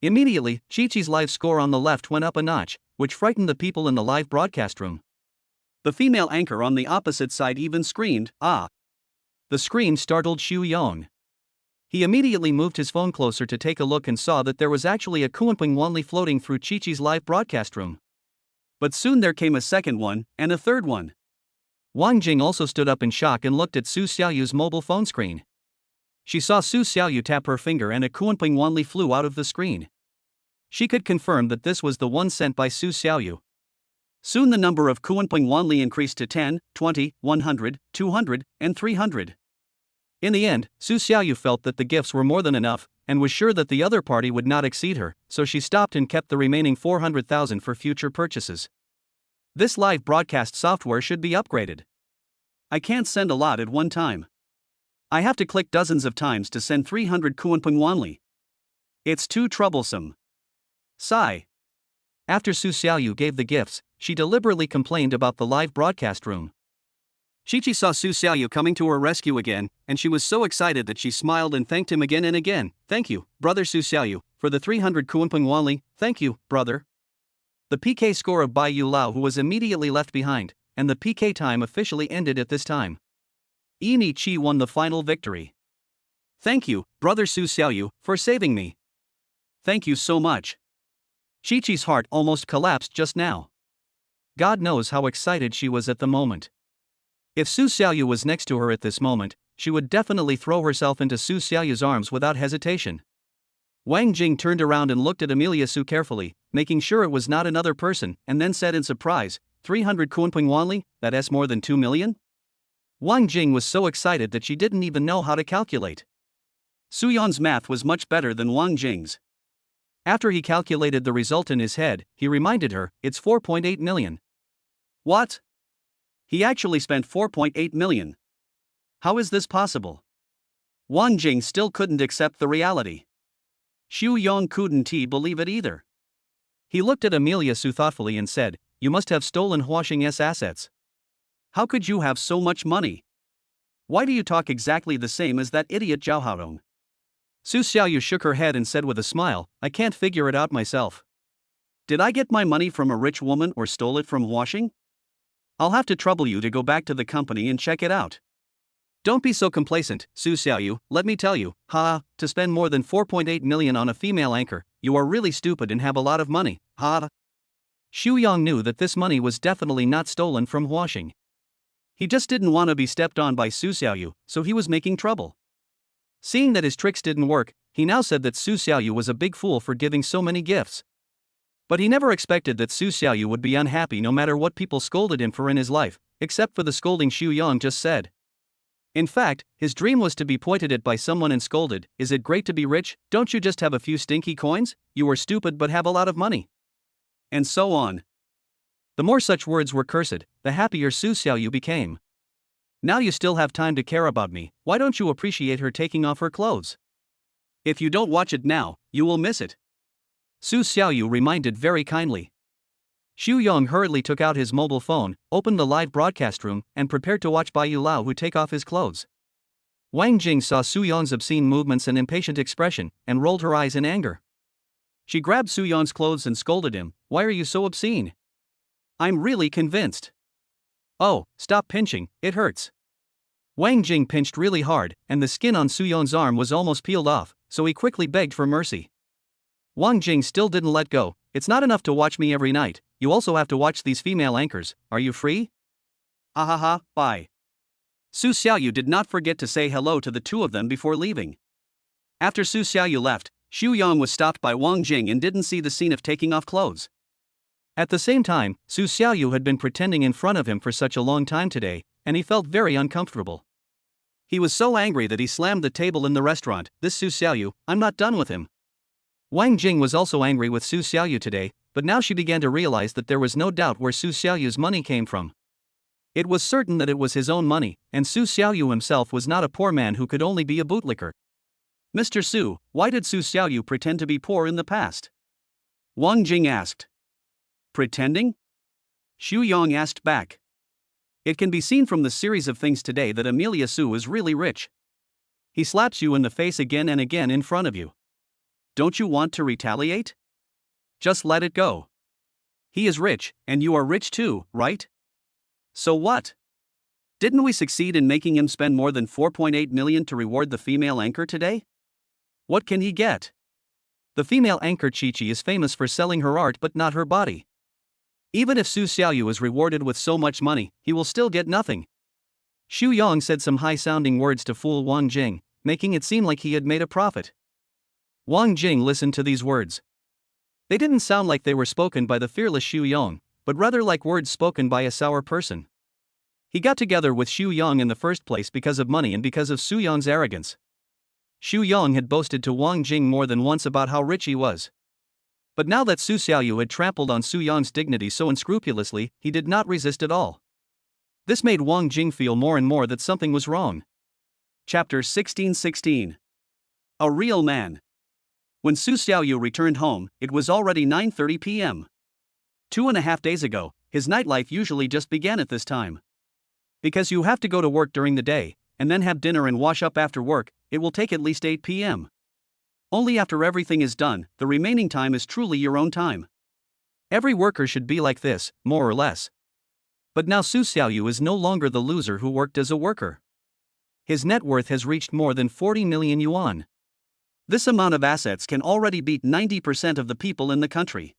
Immediately, Chi-Chi's live score on the left went up a notch, which frightened the people in the live broadcast room. The female anchor on the opposite side even screamed, "Ah!" The scream startled Xu Yang. He immediately moved his phone closer to take a look and saw that there was actually a Kuanping Wanli floating through Chi-Chi's live broadcast room. But soon there came a second one, and a third one. Wang Jing also stood up in shock and looked at Su Xiaoyu's mobile phone screen. She saw Su Xiaoyu tap her finger and a Kuanping Wanli flew out of the screen. She could confirm that this was the one sent by Su Xiaoyu. Soon the number of Kuanping Wanli increased to 10, 20, 100, 200, and 300. In the end, Su Xiaoyu felt that the gifts were more than enough, and was sure that the other party would not exceed her, so she stopped and kept the remaining 400,000 for future purchases. This live broadcast software should be upgraded. I can't send a lot at one time. I have to click dozens of times to send 300 Kuanping Wanli. It's too troublesome. Sigh. After Su Xiaoyu gave the gifts, she deliberately complained about the live broadcast room. Chi-Chi saw Su Xiaoyu coming to her rescue again, and she was so excited that she smiled and thanked him again and again. "Thank you, brother Su Xiaoyu, for the 300 Kuanping Wanli, thank you, brother." The PK score of Bai Yu Lao was immediately left behind, and the PK time officially ended at this time. Yini Qi won the final victory. "Thank you, brother Su Xiaoyu, for saving me. Thank you so much." Chi-Chi's heart almost collapsed just now. God knows how excited she was at the moment. If Su Xiaoyu was next to her at this moment, she would definitely throw herself into Su Xiaoyu's arms without hesitation. Wang Jing turned around and looked at Amelia Su carefully, making sure it was not another person, and then said in surprise, 300 Kuanping Wanli, that's more than 2 million? Wang Jing was so excited that she didn't even know how to calculate. Su Yan's math was much better than Wang Jing's. After he calculated the result in his head, he reminded her, "It's 4.8 million. What? He actually spent 4.8 million. How is this possible?" Wang Jing still couldn't accept the reality. Xu Yang couldn't believe it either. He looked at Amelia Su thoughtfully and said, "You must have stolen Huaxing's assets. How could you have so much money? Why do you talk exactly the same as that idiot Zhao Haodong?" Su Xiaoyu shook her head and said with a smile, "I can't figure it out myself. Did I get my money from a rich woman or stole it from Huaxing? I'll have to trouble you to go back to the company and check it out." "Don't be so complacent, Su Xiaoyu, let me tell you, to spend more than 4.8 million on a female anchor, you are really stupid and have a lot of money, Xu Yang knew that this money was definitely not stolen from Huaxing. He just didn't want to be stepped on by Su Xiaoyu, so he was making trouble. Seeing that his tricks didn't work, he now said that Su Xiaoyu was a big fool for giving so many gifts. But he never expected that Su Xiaoyu would be unhappy no matter what people scolded him for in his life, except for the scolding Xu Yang just said. In fact, his dream was to be pointed at by someone and scolded, "Is it great to be rich? Don't you just have a few stinky coins? You are stupid but have a lot of money." And so on. The more such words were cursed, the happier Su Xiaoyu became. "Now you still have time to care about me, why don't you appreciate her taking off her clothes? If you don't watch it now, you will miss it," Su Xiaoyu reminded very kindly. Xu Yong hurriedly took out his mobile phone, opened the live broadcast room, and prepared to watch Bai Yulao take off his clothes. Wang Jing saw Su Yong's obscene movements and impatient expression, and rolled her eyes in anger. She grabbed Su Yong's clothes and scolded him, "Why are you so obscene? I'm really convinced." "Oh, stop pinching, it hurts." Wang Jing pinched really hard, and the skin on Su Yong's arm was almost peeled off, so he quickly begged for mercy. Wang Jing still didn't let go. "It's not enough to watch me every night, you also have to watch these female anchors. Are you free?" "Ahaha, bye." Su Xiaoyu did not forget to say hello to the two of them before leaving. After Su Xiaoyu left, Xu Yong was stopped by Wang Jing and didn't see the scene of taking off clothes. At the same time, Su Xiaoyu had been pretending in front of him for such a long time today, and he felt very uncomfortable. He was so angry that he slammed the table in the restaurant. "This Su Xiaoyu, I'm not done with him." Wang Jing was also angry with Su Xiaoyu today, but now she began to realize that there was no doubt where Su Xiaoyu's money came from. It was certain that it was his own money, and Su Xiaoyu himself was not a poor man who could only be a bootlicker. "Mr. Su, why did Su Xiaoyu pretend to be poor in the past?" Wang Jing asked. "Pretending?" Xu Yong asked back. "It can be seen from the series of things today that Amelia Su is really rich. He slaps you in the face again and again in front of you. Don't you want to retaliate? Just let it go. He is rich, and you are rich too, right? So what? Didn't we succeed in making him spend more than 4.8 million to reward the female anchor today? What can he get?" The female anchor Chi-Chi is famous for selling her art but not her body. Even if Su Xiaoyu is rewarded with so much money, he will still get nothing. Xu Yong said some high-sounding words to fool Wang Jing, making it seem like he had made a profit. Wang Jing listened to these words. They didn't sound like they were spoken by the fearless Xu Yong, but rather like words spoken by a sour person. He got together with Xu Yong in the first place because of money and because of Su Yong's arrogance. Xu Yong had boasted to Wang Jing more than once about how rich he was. But now that Su Xiaoyu had trampled on Su Yong's dignity so unscrupulously, he did not resist at all. This made Wang Jing feel more and more that something was wrong. Chapter 16:16. A real man. When Su Xiaoyu returned home, it was already 9:30 p.m. 2.5 days ago, his nightlife usually just began at this time. Because you have to go to work during the day, and then have dinner and wash up after work, it will take at least 8 p.m. Only after everything is done, the remaining time is truly your own time. Every worker should be like this, more or less. But now Su Xiaoyu is no longer the loser who worked as a worker. His net worth has reached more than 40 million yuan. This amount of assets can already beat 90% of the people in the country.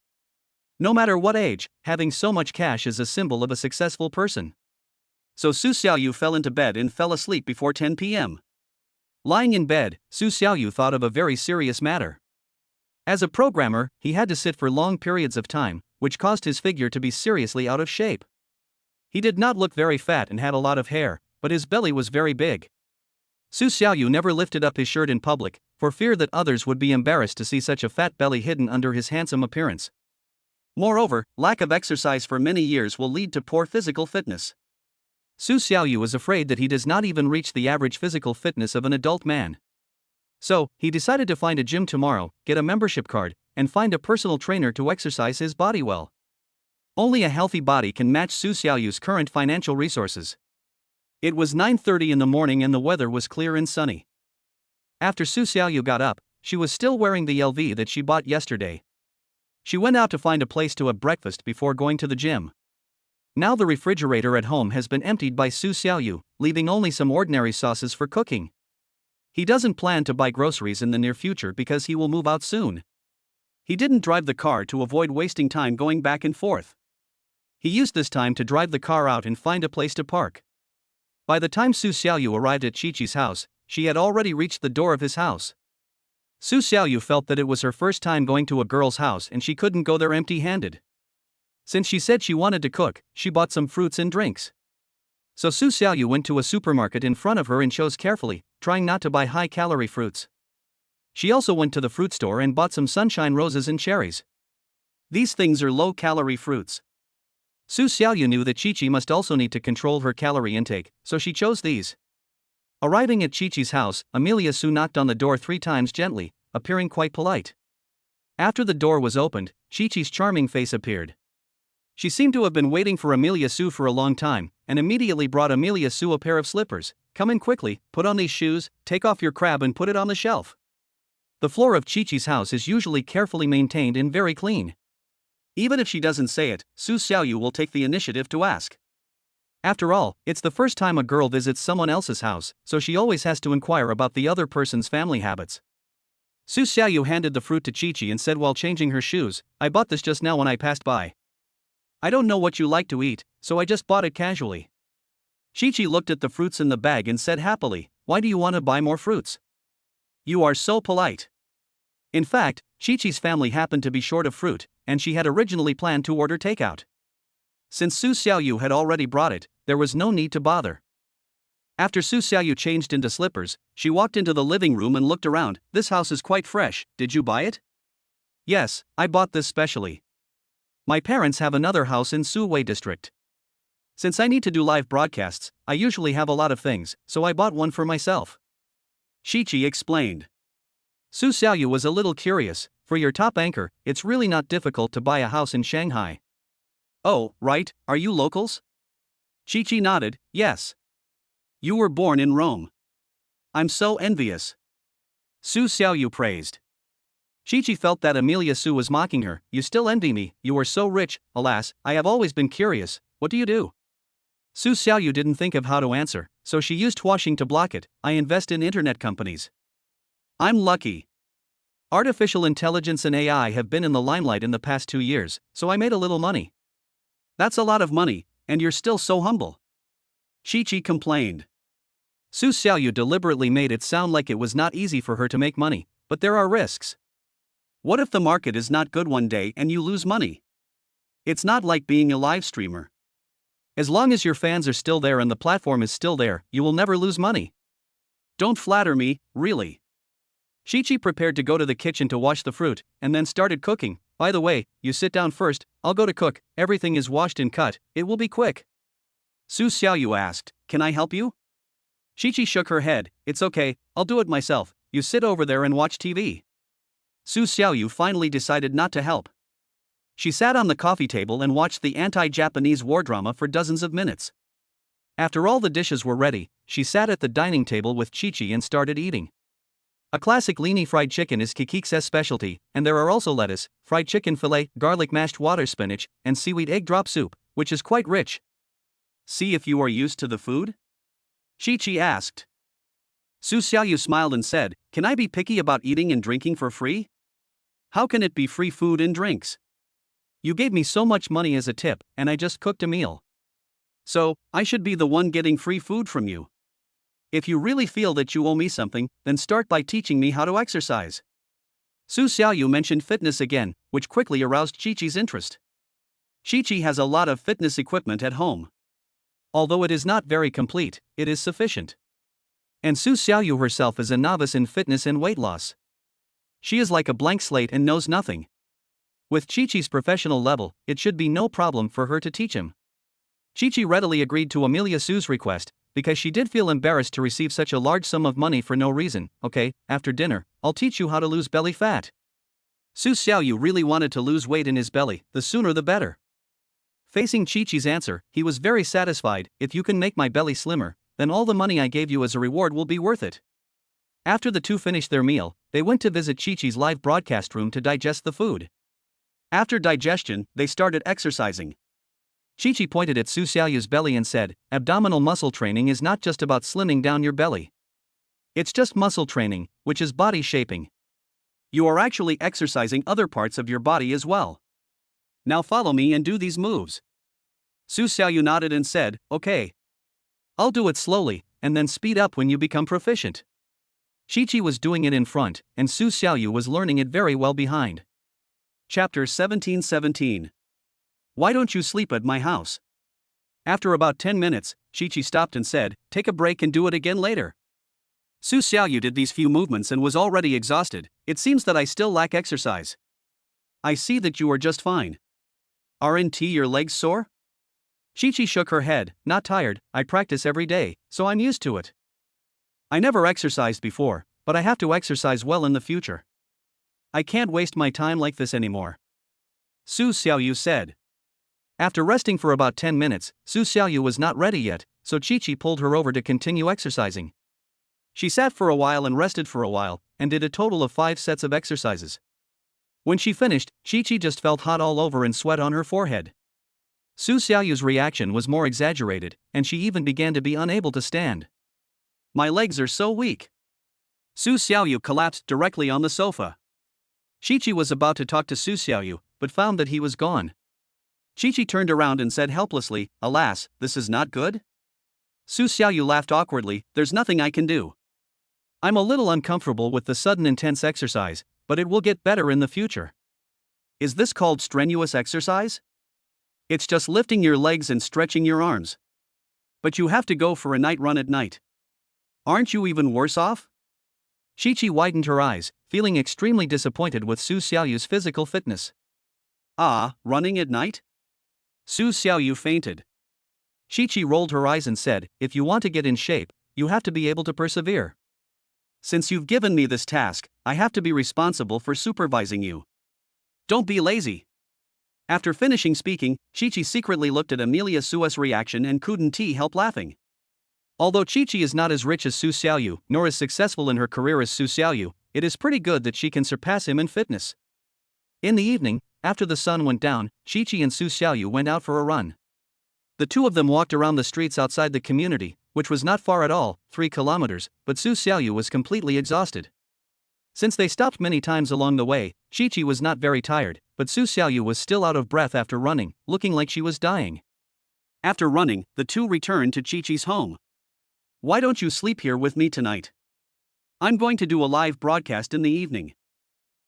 No matter what age, having so much cash is a symbol of a successful person. So Su Xiaoyu fell into bed and fell asleep before 10 p.m. Lying in bed, Su Xiaoyu thought of a very serious matter. As a programmer, he had to sit for long periods of time, which caused his figure to be seriously out of shape. He did not look very fat and had a lot of hair, but his belly was very big. Su Xiaoyu never lifted up his shirt in public, for fear that others would be embarrassed to see such a fat belly hidden under his handsome appearance. Moreover, lack of exercise for many years will lead to poor physical fitness. Su Xiaoyu is afraid that he does not even reach the average physical fitness of an adult man. So, he decided to find a gym tomorrow, get a membership card, and find a personal trainer to exercise his body well. Only a healthy body can match Su Xiaoyu's current financial resources. It was 9:30 in the morning and the weather was clear and sunny. After Su Xiaoyu got up, she was still wearing the LV that she bought yesterday. She went out to find a place to have breakfast before going to the gym. Now the refrigerator at home has been emptied by Su Xiaoyu, leaving only some ordinary sauces for cooking. He doesn't plan to buy groceries in the near future because he will move out soon. He didn't drive the car to avoid wasting time going back and forth. He used this time to drive the car out and find a place to park. By the time Su Xiaoyu arrived at Chi-Chi's house, she had already reached the door of his house. Su Xiaoyu felt that it was her first time going to a girl's house and she couldn't go there empty-handed. Since she said she wanted to cook, she bought some fruits and drinks. So Su Xiaoyu went to a supermarket in front of her and chose carefully, trying not to buy high-calorie fruits. She also went to the fruit store and bought some sunshine roses and cherries. These things are low-calorie fruits. Su Xiaoyu knew that Chi-Chi must also need to control her calorie intake, so she chose these. Arriving at Chi-Chi's house, Amelia Su knocked on the door 3 times gently, appearing quite polite. After the door was opened, Chi-Chi's charming face appeared. She seemed to have been waiting for Amelia Sue for a long time, and immediately brought Amelia Sue a pair of slippers. Come in quickly, put on these shoes, take off your crab and put it on the shelf. The floor of Chi-Chi's house is usually carefully maintained and very clean. Even if she doesn't say it, Su Xiaoyu will take the initiative to ask. After all, it's the first time a girl visits someone else's house, so she always has to inquire about the other person's family habits. Su Xiaoyu handed the fruit to Chi-Chi and said while changing her shoes, I bought this just now when I passed by. I don't know what you like to eat, so I just bought it casually. Chi-Chi looked at the fruits in the bag and said happily, why do you want to buy more fruits? You are so polite. In fact, Chi-Chi's family happened to be short of fruit, and she had originally planned to order takeout. Since Su Xiaoyu had already brought it, there was no need to bother. After Su Xiaoyu changed into slippers, she walked into the living room and looked around. This house is quite fresh, did you buy it? Yes, I bought this specially. My parents have another house in Suwei district. Since I need to do live broadcasts, I usually have a lot of things, so I bought one for myself. Chi-Chi explained. Su Xiaoyu was a little curious. For your top anchor, it's really not difficult to buy a house in Shanghai. Oh, right, are you locals? Chi-Chi nodded, yes. You were born in Rome. I'm so envious. Su Xiaoyu praised. Chi-Chi felt that Amelia Sue was mocking her. You still envy me, you are so rich. Alas, I have always been curious. What do you do? Su Xiaoyu didn't think of how to answer, so she used washing to block it. I invest in internet companies. I'm lucky. Artificial intelligence and AI have been in the limelight in the past 2 years, so I made a little money. That's a lot of money, and you're still so humble. Chi-Chi complained. Su Xiaoyu deliberately made it sound like it was not easy for her to make money, but there are risks. What if the market is not good one day and you lose money? It's not like being a live streamer. As long as your fans are still there and the platform is still there, you will never lose money. Don't flatter me, really. Chi-Chi prepared to go to the kitchen to wash the fruit, and then started cooking. By the way, you sit down first, I'll go to cook, everything is washed and cut, it will be quick. Su Xiaoyu asked, can I help you? Chi-Chi shook her head, it's okay, I'll do it myself, you sit over there and watch TV. Su Xiaoyu finally decided not to help. She sat on the coffee table and watched the anti-Japanese war drama for dozens of minutes. After all the dishes were ready, she sat at the dining table with Chi-Chi and started eating. A classic leany fried chicken is Kikik's specialty, and there are also lettuce, fried chicken fillet, garlic mashed water spinach, and seaweed egg drop soup, which is quite rich. See if you are used to the food? Chi-Chi asked. Su Xiaoyu smiled and said, can I be picky about eating and drinking for free? How can it be free food and drinks? You gave me so much money as a tip, and I just cooked a meal. So, I should be the one getting free food from you. If you really feel that you owe me something, then start by teaching me how to exercise. Su Xiaoyu mentioned fitness again, which quickly aroused Chi-Chi's interest. Chi-Chi has a lot of fitness equipment at home. Although it is not very complete, it is sufficient. And Su Xiaoyu herself is a novice in fitness and weight loss. She is like a blank slate and knows nothing. With Chi-Chi's professional level, it should be no problem for her to teach him. Chi-Chi readily agreed to Amelia Sue's request, because she did feel embarrassed to receive such a large sum of money for no reason. Okay, after dinner, I'll teach you how to lose belly fat. Su Xiaoyu really wanted to lose weight in his belly, the sooner the better. Facing Chi-Chi's answer, he was very satisfied. If you can make my belly slimmer, then all the money I gave you as a reward will be worth it. After the two finished their meal, they went to visit Chi-Chi's live broadcast room to digest the food. After digestion, they started exercising. Chi-Chi pointed at Su Xiaoyu's belly and said, abdominal muscle training is not just about slimming down your belly. It's just muscle training, which is body shaping. You are actually exercising other parts of your body as well. Now follow me and do these moves. Su Xiaoyu nodded and said, okay. I'll do it slowly, and then speed up when you become proficient. Chi-Chi was doing it in front, and Su Xiaoyu was learning it very well behind. Chapter 17:17. Why don't you sleep at my house? After about 10 minutes, Chi-Chi stopped and said, take a break and do it again later. Su Xiaoyu did these few movements and was already exhausted. It seems that I still lack exercise. I see that you are just fine. Aren't your legs sore? Chi-Chi shook her head, not tired, I practice every day, so I'm used to it. I never exercised before, but I have to exercise well in the future. I can't waste my time like this anymore. Su Xiaoyu said. After resting for about 10 minutes, Su Xiaoyu was not ready yet, so Chi-Chi pulled her over to continue exercising. She sat for a while and rested for a while, and did a total of 5 sets of exercises. When she finished, Chi-Chi just felt hot all over and sweat on her forehead. Su Xiaoyu's reaction was more exaggerated, and she even began to be unable to stand. My legs are so weak. Su Xiaoyu collapsed directly on the sofa. Chi-Chi was about to talk to Su Xiaoyu, but found that he was gone. Chi-Chi turned around and said helplessly, "Alas, this is not good?" Su Xiaoyu laughed awkwardly, "There's nothing I can do. I'm a little uncomfortable with the sudden intense exercise, but it will get better in the future." Is this called strenuous exercise? It's just lifting your legs and stretching your arms. But you have to go for a night run at night. Aren't you even worse off? Chi-Chi widened her eyes, feeling extremely disappointed with Su Xiaoyu's physical fitness. Ah, running at night? Su Xiaoyu fainted. Chi-Chi rolled her eyes and said, "If you want to get in shape, you have to be able to persevere. Since you've given me this task, I have to be responsible for supervising you. Don't be lazy." After finishing speaking, Chi-Chi secretly looked at Amelia Su's reaction and couldn't help laughing. Although Chi-Chi is not as rich as Su Xiaoyu, nor as successful in her career as Su Xiaoyu, it is pretty good that she can surpass him in fitness. In the evening, after the sun went down, Chi-Chi and Su Xiaoyu went out for a run. The two of them walked around the streets outside the community, which was not far at all, 3 kilometers, but Su Xiaoyu was completely exhausted. Since they stopped many times along the way, Chi-Chi was not very tired, but Su Xiaoyu was still out of breath after running, looking like she was dying. After running, the two returned to Chi-Chi's home. "Why don't you sleep here with me tonight? I'm going to do a live broadcast in the evening.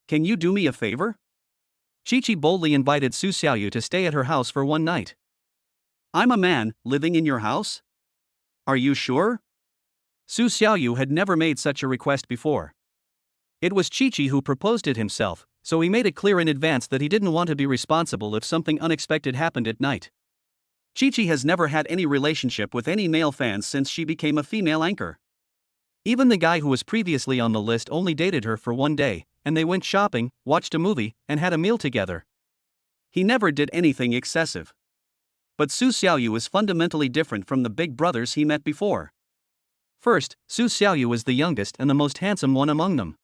Can you do me a favor?" Chi-Chi boldly invited Su Xiaoyu to stay at her house for one night. "I'm a man, living in your house? Are you sure?" Su Xiaoyu had never made such a request before. It was Chi-Chi who proposed it himself, so he made it clear in advance that he didn't want to be responsible if something unexpected happened at night. Chi-Chi has never had any relationship with any male fans since she became a female anchor. Even the guy who was previously on the list only dated her for one day, and they went shopping, watched a movie, and had a meal together. He never did anything excessive. But Su Xiaoyu is fundamentally different from the big brothers he met before. First, Su Xiaoyu is the youngest and the most handsome one among them.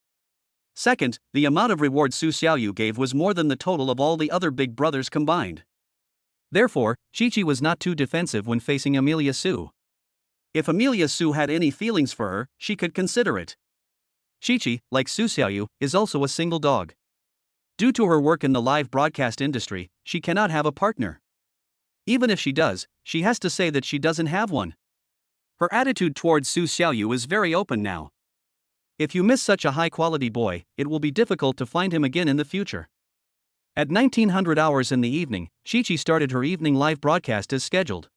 Second, the amount of reward Su Xiaoyu gave was more than the total of all the other big brothers combined. Therefore, Chi-Chi was not too defensive when facing Amelia Su. If Amelia Su had any feelings for her, she could consider it. Chi-Chi, like Su Xiaoyu, is also a single dog. Due to her work in the live broadcast industry, she cannot have a partner. Even if she does, she has to say that she doesn't have one. Her attitude towards Su Xiaoyu is very open now. If you miss such a high-quality boy, it will be difficult to find him again in the future. At 1900 hours in the evening, Chi-Chi started her evening live broadcast as scheduled.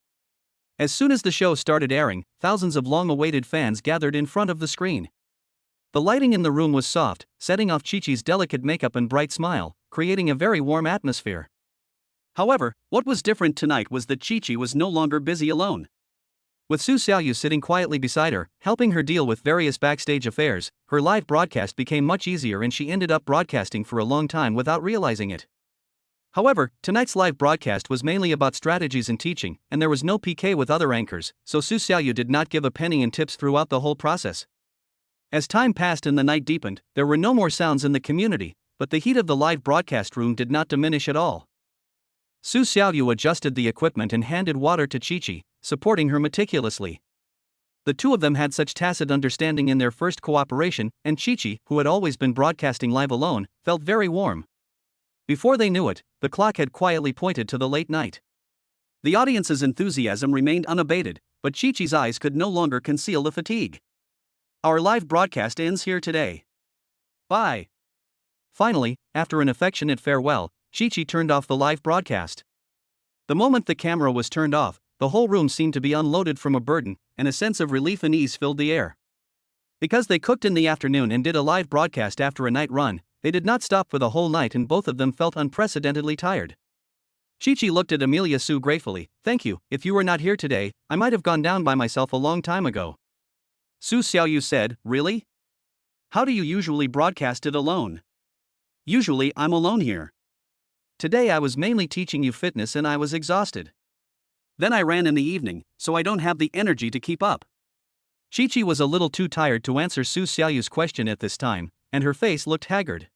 As soon as the show started airing, thousands of long-awaited fans gathered in front of the screen. The lighting in the room was soft, setting off Chi-Chi's delicate makeup and bright smile, creating a very warm atmosphere. However, what was different tonight was that Chi-Chi was no longer busy alone. With Su Xiaoyu sitting quietly beside her, helping her deal with various backstage affairs, her live broadcast became much easier and she ended up broadcasting for a long time without realizing it. However, tonight's live broadcast was mainly about strategies and teaching, and there was no PK with other anchors, so Su Xiaoyu did not give a penny in tips throughout the whole process. As time passed and the night deepened, there were no more sounds in the community, but the heat of the live broadcast room did not diminish at all. Su Xiaoyu adjusted the equipment and handed water to Chi-Chi, supporting her meticulously. The two of them had such tacit understanding in their first cooperation, and Chi-Chi, who had always been broadcasting live alone, felt very warm. Before they knew it, the clock had quietly pointed to the late night. The audience's enthusiasm remained unabated, but Chi-Chi's eyes could no longer conceal the fatigue. Our live broadcast ends here today. Bye. Finally, after an affectionate farewell, Chi-Chi turned off the live broadcast. The moment the camera was turned off, the whole room seemed to be unloaded from a burden, and a sense of relief and ease filled the air. Because they cooked in the afternoon and did a live broadcast after a night run, they did not stop for the whole night and both of them felt unprecedentedly tired. Chi-Chi looked at Amelia Su gratefully. "Thank you, if you were not here today, I might have gone down by myself a long time ago." Su Xiaoyu said, "Really? How do you usually broadcast it alone?" "Usually I'm alone here. Today I was mainly teaching you fitness and I was exhausted. Then I ran in the evening, so I don't have the energy to keep up. Chi-Chi was a little too tired to answer Su Xiaoyu's question at this time, and her face looked haggard.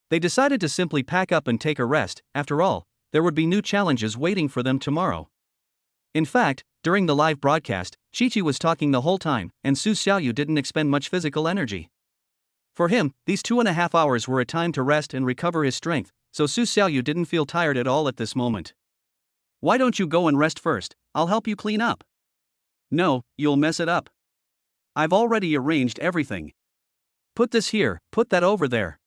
They decided to simply pack up and take a rest. After all, there would be new challenges waiting for them tomorrow. In fact, during the live broadcast, Chi-Chi was talking the whole time, and Su Xiaoyu didn't expend much physical energy. For him, these 2.5 hours were a time to rest and recover his strength, so Su Xiaoyu didn't feel tired at all at this moment. Why don't you go and rest first? I'll help you clean up. No, you'll mess it up. I've already arranged everything. Put this here, put that over there.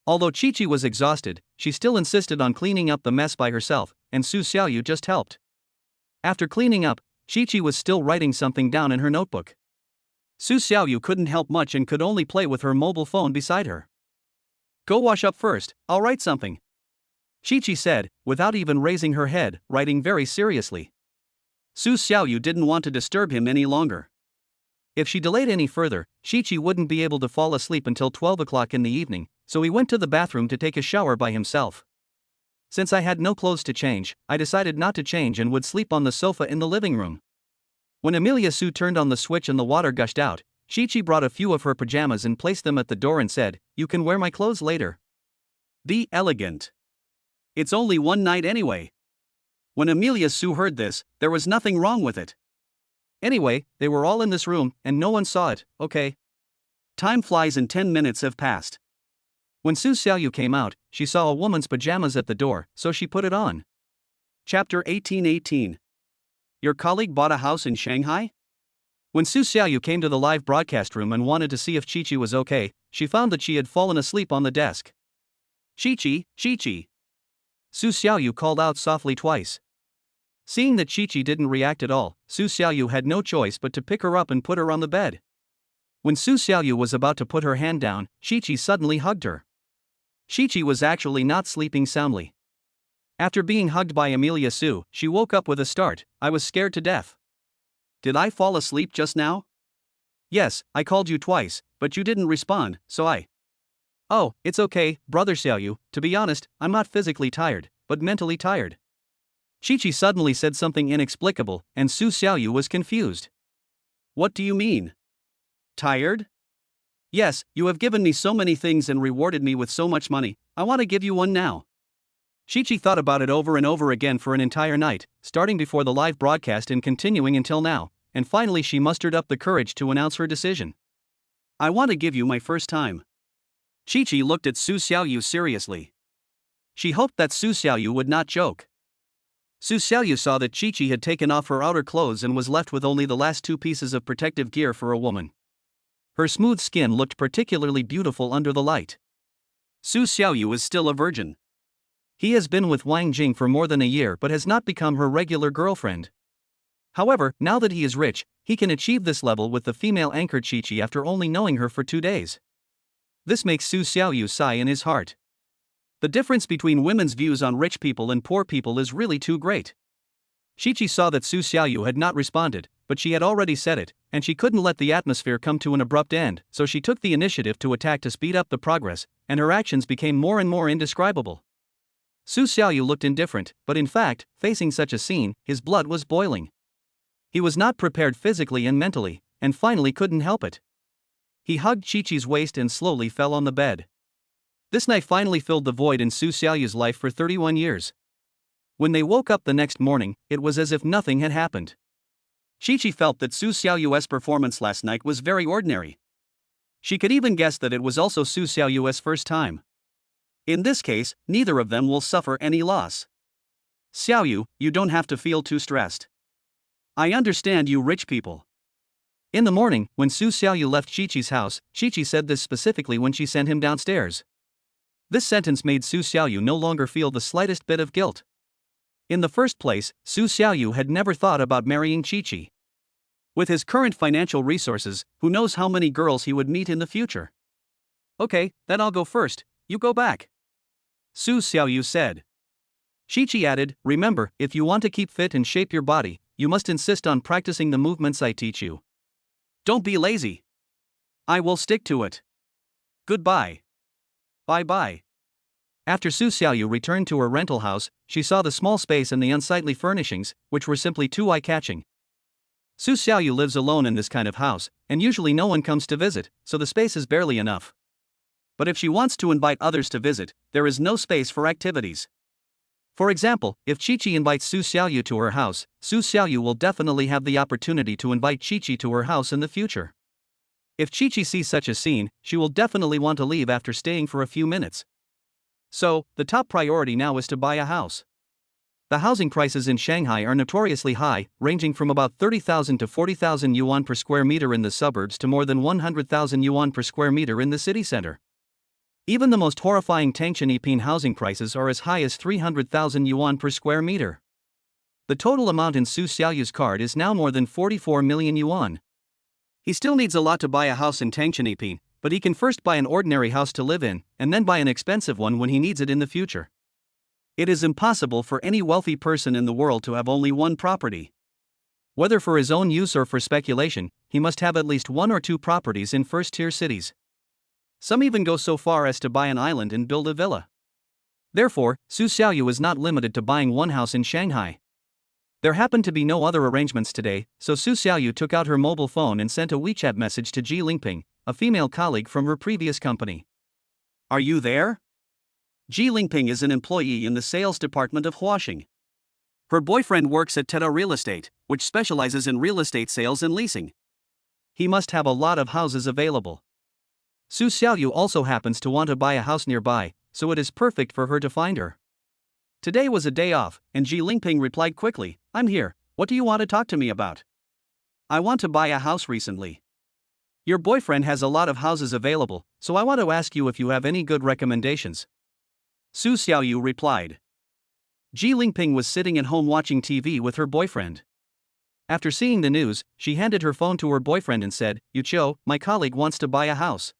Although Chi-Chi was exhausted, she still insisted on cleaning up the mess by herself, and Su Xiaoyu just helped. After cleaning up, Chi-Chi was still writing something down in her notebook. Su Xiaoyu couldn't help much and could only play with her mobile phone beside her. Go wash up first, I'll write something. Chi-Chi said, without even raising her head, writing very seriously. Su Xiaoyu didn't want to disturb him any longer. If she delayed any further, Chi-Chi wouldn't be able to fall asleep until 12 o'clock in the evening, so he went to the bathroom to take a shower by himself. Since I had no clothes to change, I decided not to change and would sleep on the sofa in the living room. When Amelia Sue turned on the switch and the water gushed out, Chi-Chi brought a few of her pajamas and placed them at the door and said, "You can wear my clothes later." Be elegant. It's only one night anyway. When Amelia Sue heard this, there was nothing wrong with it. Anyway, they were all in this room, and no one saw it, okay? Time flies and 10 minutes have passed. When Su Xiaoyu came out, she saw a woman's pajamas at the door, so she put it on. Chapter 18:18. Your colleague bought a house in Shanghai? When Su Xiaoyu came to the live broadcast room and wanted to see if Chi-Chi was okay, she found that she had fallen asleep on the desk. Chi-Chi, Chi-Chi. Su Xiaoyu called out softly twice. Seeing that Chi-Chi didn't react at all, Su Xiaoyu had no choice but to pick her up and put her on the bed. When Su Xiaoyu was about to put her hand down, Chi-Chi suddenly hugged her. Chi-Chi was actually not sleeping soundly. After being hugged by Amelia Sue, she woke up with a start. I was scared to death. Did I fall asleep just now? Yes, I called you twice, but you didn't respond, so I... Oh, it's okay, brother Xiaoyu, to be honest, I'm not physically tired, but mentally tired. Chi-Chi suddenly said something inexplicable, and Su Xiaoyu was confused. What do you mean? Tired? Yes, you have given me so many things and rewarded me with so much money, I want to give you one now. Chi-Chi thought about it over and over again for an entire night, starting before the live broadcast and continuing until now, and finally she mustered up the courage to announce her decision. I want to give you my first time. Chi-Chi looked at Su Xiaoyu seriously. She hoped that Su Xiaoyu would not joke. Su Xiaoyu saw that Chi-Chi had taken off her outer clothes and was left with only the last 2 pieces of protective gear for a woman. Her smooth skin looked particularly beautiful under the light. Su Xiaoyu is still a virgin. He has been with Wang Jing for more than a year but has not become her regular girlfriend. However, now that he is rich, he can achieve this level with the female anchor Chi-Chi after only knowing her for 2 days. This makes Su Xiaoyu sigh in his heart. The difference between women's views on rich people and poor people is really too great. Chi-Chi saw that Su Xiaoyu had not responded, but she had already said it, and she couldn't let the atmosphere come to an abrupt end, so she took the initiative to attack to speed up the progress, and her actions became more and more indescribable. Su Xiaoyu looked indifferent, but in fact, facing such a scene, his blood was boiling. He was not prepared physically and mentally, and finally couldn't help it. He hugged Chi-Chi's waist and slowly fell on the bed. This night finally filled the void in Su Xiaoyu's life for 31 years. When they woke up the next morning, it was as if nothing had happened. Chi-Chi felt that Su Xiaoyu's performance last night was very ordinary. She could even guess that it was also Su Xiaoyu's first time. In this case, neither of them will suffer any loss. Xiaoyu, you don't have to feel too stressed. I understand you rich people. In the morning, when Su Xiaoyu left Chi-Chi's house, Chi-Chi said this specifically when she sent him downstairs. This sentence made Su Xiaoyu no longer feel the slightest bit of guilt. In the first place, Su Xiaoyu had never thought about marrying Chi-Chi. With his current financial resources, who knows how many girls he would meet in the future? Okay, then I'll go first, you go back. Su Xiaoyu said. Chi-Chi added, remember, if you want to keep fit and shape your body, you must insist on practicing the movements I teach you. Don't be lazy. I will stick to it. Goodbye. Bye-bye. After Su Xiaoyu returned to her rental house, she saw the small space and the unsightly furnishings, which were simply too eye-catching. Su Xiaoyu lives alone in this kind of house, and usually no one comes to visit, so the space is barely enough. But if she wants to invite others to visit, there is no space for activities. For example, if Chi-Chi invites Su Xiaoyu to her house, Su Xiaoyu will definitely have the opportunity to invite Chi-Chi to her house in the future. If Chi-Chi sees such a scene, she will definitely want to leave after staying for a few minutes. So, the top priority now is to buy a house. The housing prices in Shanghai are notoriously high, ranging from about 30,000 to 40,000 yuan per square meter in the suburbs to more than 100,000 yuan per square meter in the city center. Even the most horrifying Tangshan Yiping housing prices are as high as 300,000 yuan per square meter. The total amount in Su Xiaoyu's card is now more than 44 million yuan. He still needs a lot to buy a house in Tangshan Yiping, but he can first buy an ordinary house to live in, and then buy an expensive one when he needs it in the future. It is impossible for any wealthy person in the world to have only one property. Whether for his own use or for speculation, he must have at least one or two properties in first-tier cities. Some even go so far as to buy an island and build a villa. Therefore, Su Xiaoyu is not limited to buying one house in Shanghai. There happened to be no other arrangements today, so Su Xiaoyu took out her mobile phone and sent a WeChat message to Ji Lingping, a female colleague from her previous company. Are you there? Ji Lingping is an employee in the sales department of Huaxing. Her boyfriend works at Teta Real Estate, which specializes in real estate sales and leasing. He must have a lot of houses available. Su Xiaoyu also happens to want to buy a house nearby, so it is perfect for her to find her. Today was a day off, and Ji Lingping replied quickly, "I'm here, what do you want to talk to me about?" "I want to buy a house recently. Your boyfriend has a lot of houses available, so I want to ask you if you have any good recommendations." Su Xiaoyu replied. Ji Lingping was sitting at home watching TV with her boyfriend. After seeing the news, she handed her phone to her boyfriend and said, "Yu Qiu, my colleague wants to buy a house.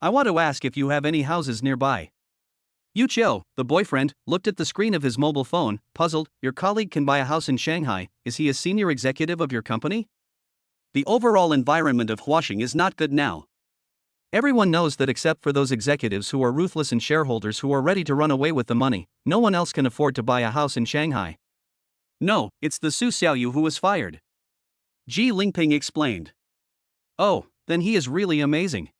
I want to ask if you have any houses nearby." Yu Qiu, the boyfriend, looked at the screen of his mobile phone, puzzled. "Your colleague can buy a house in Shanghai, is he a senior executive of your company? The overall environment of Huaxing is not good now. Everyone knows that except for those executives who are ruthless and shareholders who are ready to run away with the money, no one else can afford to buy a house in Shanghai." "No, it's the Su Xiaoyu who was fired," Ji Lingping explained. "Oh, then he is really amazing.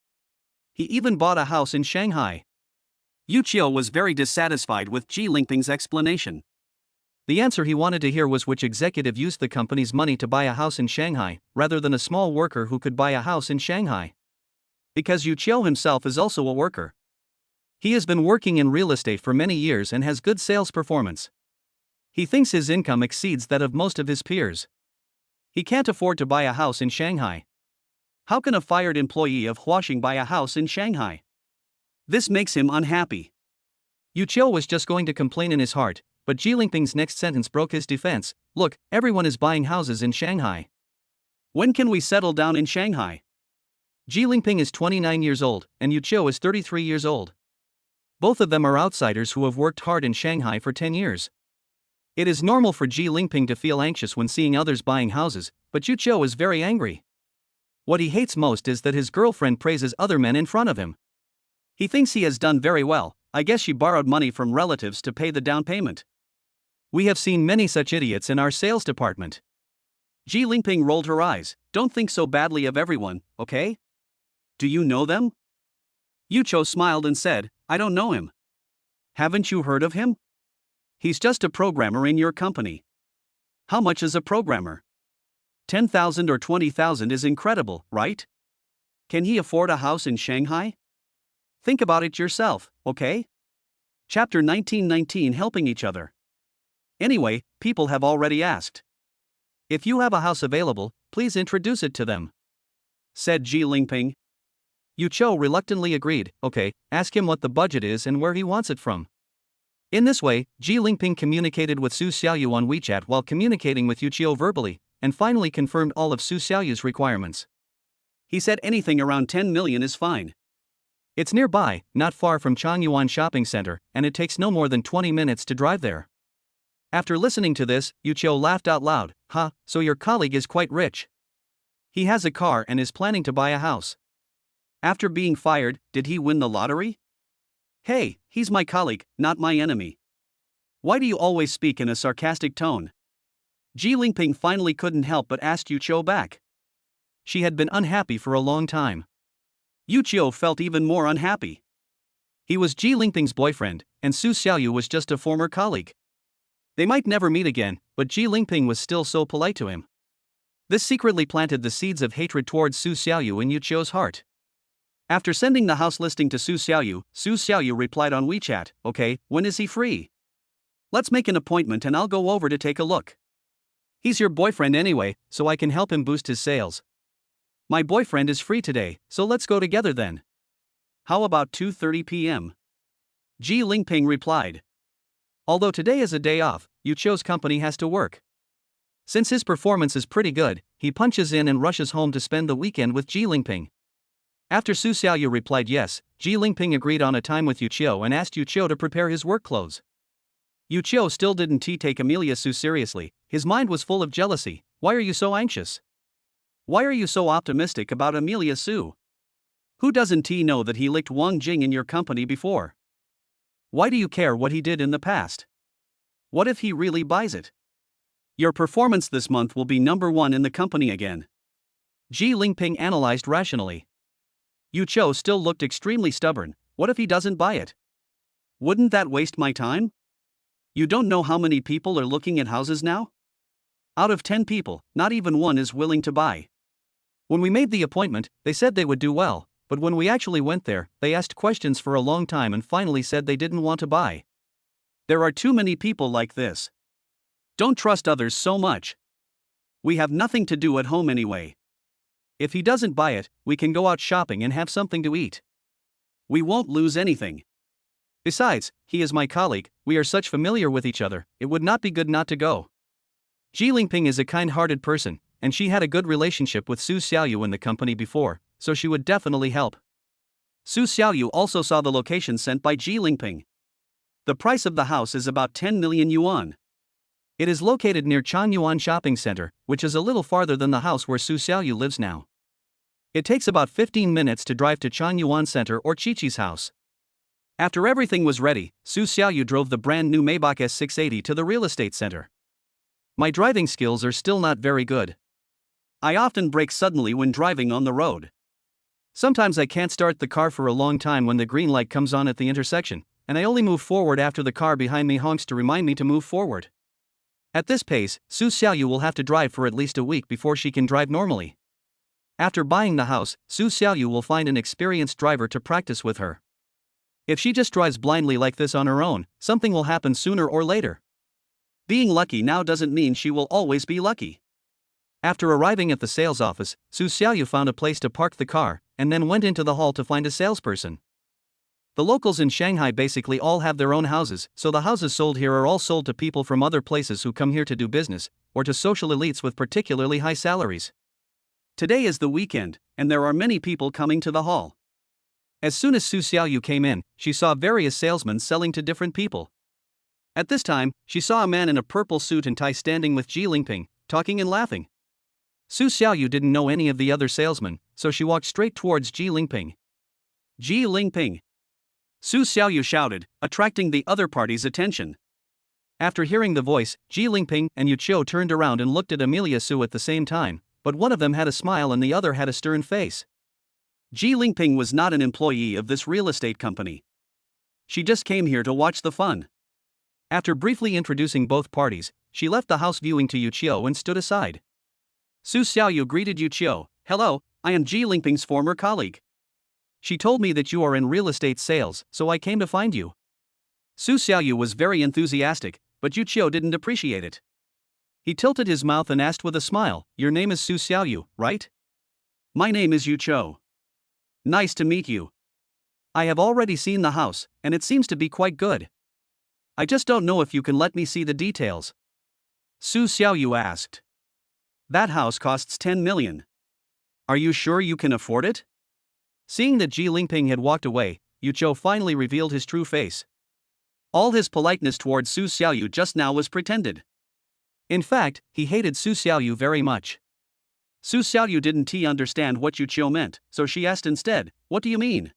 He even bought a house in Shanghai." Yu Qiu was very dissatisfied with Ji Lingping's explanation. The answer he wanted to hear was which executive used the company's money to buy a house in Shanghai, rather than a small worker who could buy a house in Shanghai. Because Yu Qiu himself is also a worker. He has been working in real estate for many years and has good sales performance. He thinks his income exceeds that of most of his peers. He can't afford to buy a house in Shanghai. How can a fired employee of Huaxing buy a house in Shanghai? This makes him unhappy. Yu Qiu was just going to complain in his heart, but Ji Lingping's next sentence broke his defense. "Look, everyone is buying houses in Shanghai. When can we settle down in Shanghai?" Ji Lingping is 29 years old, and Yu Qiu is 33 years old. Both of them are outsiders who have worked hard in Shanghai for 10 years. It is normal for Ji Lingping to feel anxious when seeing others buying houses, but Yu Qiu is very angry. What he hates most is that his girlfriend praises other men in front of him. He thinks he has done very well. I guess she borrowed money from relatives to pay the down payment. We have seen many such idiots in our sales department. Ji Lingping rolled her eyes. "Don't think so badly of everyone, okay? Do you know them?" Yu Qiu smiled and said, "I don't know him." "Haven't you heard of him? He's just a programmer in your company." "How much is a programmer? 10,000 or 20,000 is incredible, right? Can he afford a house in Shanghai? Think about it yourself, okay?" Chapter 1919 Helping Each Other. Anyway, people have already asked. "If you have a house available, please introduce it to them," said Ji Lingping. Yu Qiu reluctantly agreed. "Okay, ask him what the budget is and where he wants it from." In this way, Ji Lingping communicated with Su Xiaoyu on WeChat while communicating with Yu Qiu verbally, and finally confirmed all of Su Xiaoyu's requirements. He said anything around 10 million is fine. It's nearby, not far from Changyuan Shopping Center, and it takes no more than 20 minutes to drive there. After listening to this, Yu Qiu laughed out loud. "Ha, so your colleague is quite rich. He has a car and is planning to buy a house. After being fired, did he win the lottery?" Hey, he's my colleague, not my enemy. Why do you always speak in a sarcastic tone? Ji Lingping finally couldn't help but asked Yu Qiu back. She had been unhappy for a long time. Yu Qiu felt even more unhappy. He was Ji Lingping's boyfriend, and Su Xiaoyu was just a former colleague. They might never meet again, but Ji Lingping was still so polite to him. This secretly planted the seeds of hatred towards Su Xiaoyu in Yu Qiu's heart. After sending the house listing to Su Xiaoyu replied on WeChat, "Okay, when is he free? Let's make an appointment and I'll go over to take a look. He's your boyfriend anyway, so I can help him boost his sales. My boyfriend is free today, so let's go together then. How about 2:30 p.m.? Ji Lingping replied. Although today is a day off, Yu Qiu's company has to work. Since his performance is pretty good, he punches in and rushes home to spend the weekend with Ji Lingping. After Su Xiaoyu replied yes, Ji Lingping agreed on a time with Yu Qiu and asked Yu Qiu to prepare his work clothes. Yu Qiu still didn't take Amelia Su seriously. His mind was full of jealousy. Why are you so anxious? Why are you so optimistic about Amelia Su? Who doesn't know that he licked Wang Jing in your company before? Why do you care what he did in the past? What if he really buys it? Your performance this month will be number 1 in the company again. Ji Lingping analyzed rationally. Yu Qiu still looked extremely stubborn. What if he doesn't buy it? Wouldn't that waste my time? You don't know how many people are looking at houses now? Out of 10 people, not even one is willing to buy. When we made the appointment, they said they would do well, but when we actually went there, they asked questions for a long time and finally said they didn't want to buy. There are too many people like this. Don't trust others so much. We have nothing to do at home anyway. If he doesn't buy it, we can go out shopping and have something to eat. We won't lose anything. Besides, he is my colleague, we are such familiar with each other, it would not be good not to go. Ji Lingping is a kind-hearted person, and she had a good relationship with Su Xiaoyu in the company before, so she would definitely help. Su Xiaoyu also saw the location sent by Ji Lingping. The price of the house is about 10 million yuan. It is located near Changyuan Shopping Center, which is a little farther than the house where Su Xiaoyu lives now. It takes about 15 minutes to drive to Changyuan Center or Chichi's house. After everything was ready, Su Xiaoyu drove the brand new Maybach S680 to the real estate center. My driving skills are still not very good. I often brake suddenly when driving on the road. Sometimes I can't start the car for a long time when the green light comes on at the intersection, and I only move forward after the car behind me honks to remind me to move forward. At this pace, Su Xiaoyu will have to drive for at least a week before she can drive normally. After buying the house, Su Xiaoyu will find an experienced driver to practice with her. If she just drives blindly like this on her own, something will happen sooner or later. Being lucky now doesn't mean she will always be lucky. After arriving at the sales office, Su Xiaoyu found a place to park the car, and then went into the hall to find a salesperson. The locals in Shanghai basically all have their own houses, so the houses sold here are all sold to people from other places who come here to do business, or to social elites with particularly high salaries. Today is the weekend, and there are many people coming to the hall. As soon as Su Xiaoyu came in, she saw various salesmen selling to different people. At this time, she saw a man in a purple suit and tie standing with Ji Lingping, talking and laughing. Su Xiaoyu didn't know any of the other salesmen, so she walked straight towards Ji Lingping. Ji Lingping! Su Xiaoyu shouted, attracting the other party's attention. After hearing the voice, Ji Lingping and Yu Qiu turned around and looked at Amelia Su at the same time, but one of them had a smile and the other had a stern face. Ji Lingping was not an employee of this real estate company. She just came here to watch the fun. After briefly introducing both parties, she left the house viewing to Yu Qiu and stood aside. Su Xiaoyu greeted Yu Qiu. Hello, I am Ji Lingping's former colleague. She told me that you are in real estate sales, so I came to find you. Su Xiaoyu was very enthusiastic, but Yu Qiu didn't appreciate it. He tilted his mouth and asked with a smile, Your name is Su Xiaoyu, right? My name is Yu Qiu. Nice to meet you. I have already seen the house, and it seems to be quite good. I just don't know if you can let me see the details. Su Xiaoyu asked. That house costs 10 million. Are you sure you can afford it? Seeing that Ji Lingping had walked away, Yu Qiu finally revealed his true face. All his politeness towards Su Xiaoyu just now was pretended. In fact, he hated Su Xiaoyu very much. Su Xiaoyu didn't understand what Yu Qiu meant, so she asked instead, What do you mean?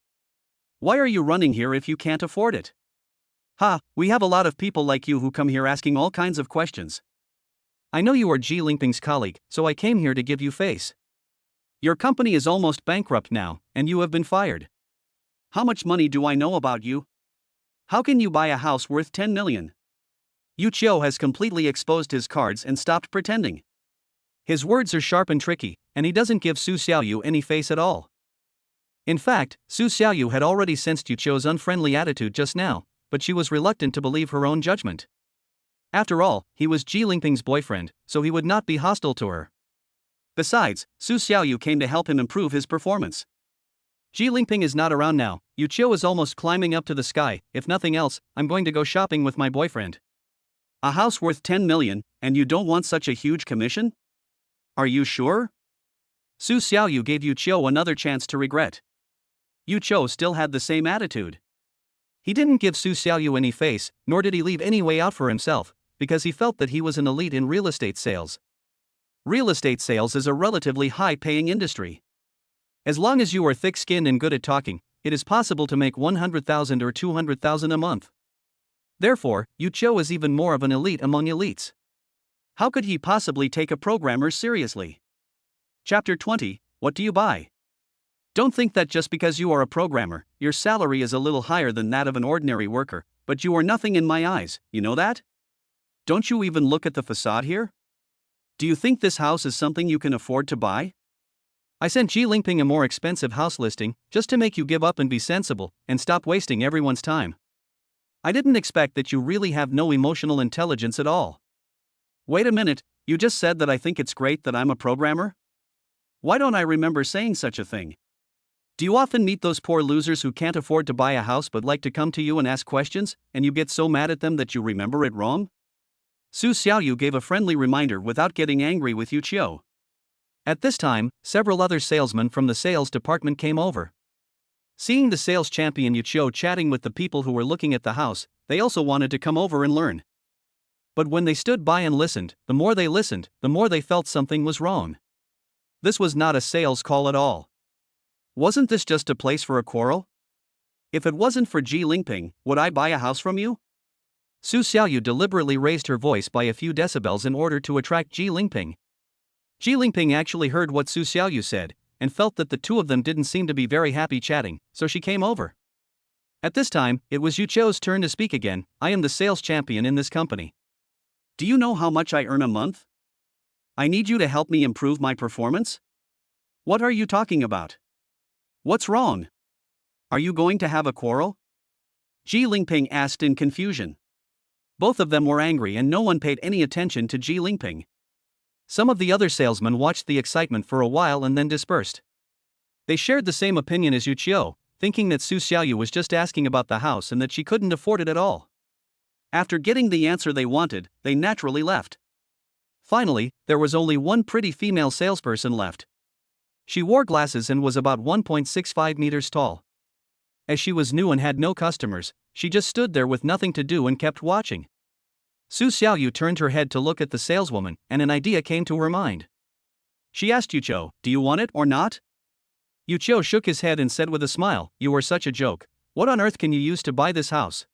Why are you running here if you can't afford it? Ha, we have a lot of people like you who come here asking all kinds of questions. I know you are Ji Lingping's colleague, so I came here to give you face. Your company is almost bankrupt now, and you have been fired. How much money do I know about you? How can you buy a house worth 10 million? Yu Qiu has completely exposed his cards and stopped pretending. His words are sharp and tricky, and he doesn't give Su Xiaoyu any face at all. In fact, Su Xiaoyu had already sensed Yu Qiu's unfriendly attitude just now, but she was reluctant to believe her own judgment. After all, he was Ji Lingping's boyfriend, so he would not be hostile to her. Besides, Su Xiaoyu came to help him improve his performance. Ji Lingping is not around now, Yu Qiu is almost climbing up to the sky. If nothing else, I'm going to go shopping with my boyfriend. A house worth 10 million, and you don't want such a huge commission? Are you sure? Su Xiaoyu gave Yu Qiu another chance to regret. Yu Qiu still had the same attitude. He didn't give Su Xiaoyu any face, nor did he leave any way out for himself, because he felt that he was an elite in real estate sales. Real estate sales is a relatively high-paying industry. As long as you are thick-skinned and good at talking, it is possible to make 100,000 or 200,000 a month. Therefore, Yu Qiu is even more of an elite among elites. How could he possibly take a programmer seriously? Chapter 20, What do you buy? Don't think that just because you are a programmer, your salary is a little higher than that of an ordinary worker, but you are nothing in my eyes, you know that? Don't you even look at the facade here? Do you think this house is something you can afford to buy? I sent Ji Lingping a more expensive house listing, just to make you give up and be sensible, and stop wasting everyone's time. I didn't expect that you really have no emotional intelligence at all. Wait a minute, you just said that I think it's great that I'm a programmer? Why don't I remember saying such a thing? Do you often meet those poor losers who can't afford to buy a house but like to come to you and ask questions, and you get so mad at them that you remember it wrong? Su Xiaoyu gave a friendly reminder without getting angry with Yu Qiu. At this time, several other salesmen from the sales department came over. Seeing the sales champion Yu Qiu chatting with the people who were looking at the house, they also wanted to come over and learn. But when they stood by and listened, the more they felt something was wrong. This was not a sales call at all. Wasn't this just a place for a quarrel? If it wasn't for Ji Lingping, would I buy a house from you? Su Xiaoyu deliberately raised her voice by a few decibels in order to attract Ji Lingping. Ji Lingping actually heard what Su Xiaoyu said, and felt that the two of them didn't seem to be very happy chatting, so she came over. At this time, it was Yu Qiu's turn to speak again. I am the sales champion in this company. Do you know how much I earn a month? I need you to help me improve my performance? What are you talking about? What's wrong? Are you going to have a quarrel? Ji Lingping asked in confusion. Both of them were angry and no one paid any attention to Ji Lingping. Some of the other salesmen watched the excitement for a while and then dispersed. They shared the same opinion as Yu Qiu, thinking that Su Xiaoyu was just asking about the house and that she couldn't afford it at all. After getting the answer they wanted, they naturally left. Finally, there was only one pretty female salesperson left. She wore glasses and was about 1.65 meters tall. As she was new and had no customers, she just stood there with nothing to do and kept watching. Su Xiaoyu turned her head to look at the saleswoman, and an idea came to her mind. She asked Yu Qiu, "Do you want it or not?" Yu Qiu shook his head and said with a smile, "You are such a joke. What on earth can you use to buy this house?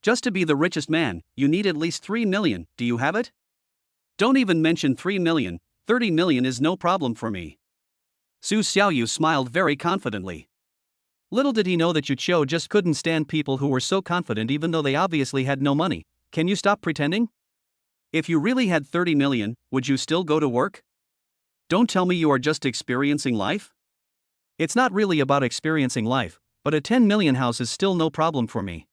Just to be the richest man, you need at least 3 million, do you have it? Don't even mention 3 million, 30 million is no problem for me." Su Xiaoyu smiled very confidently. Little did he know that Yu Qiu just couldn't stand people who were so confident even though they obviously had no money. Can you stop pretending? If you really had 30 million, would you still go to work? Don't tell me you are just experiencing life. It's not really about experiencing life, but a 10 million house is still no problem for me.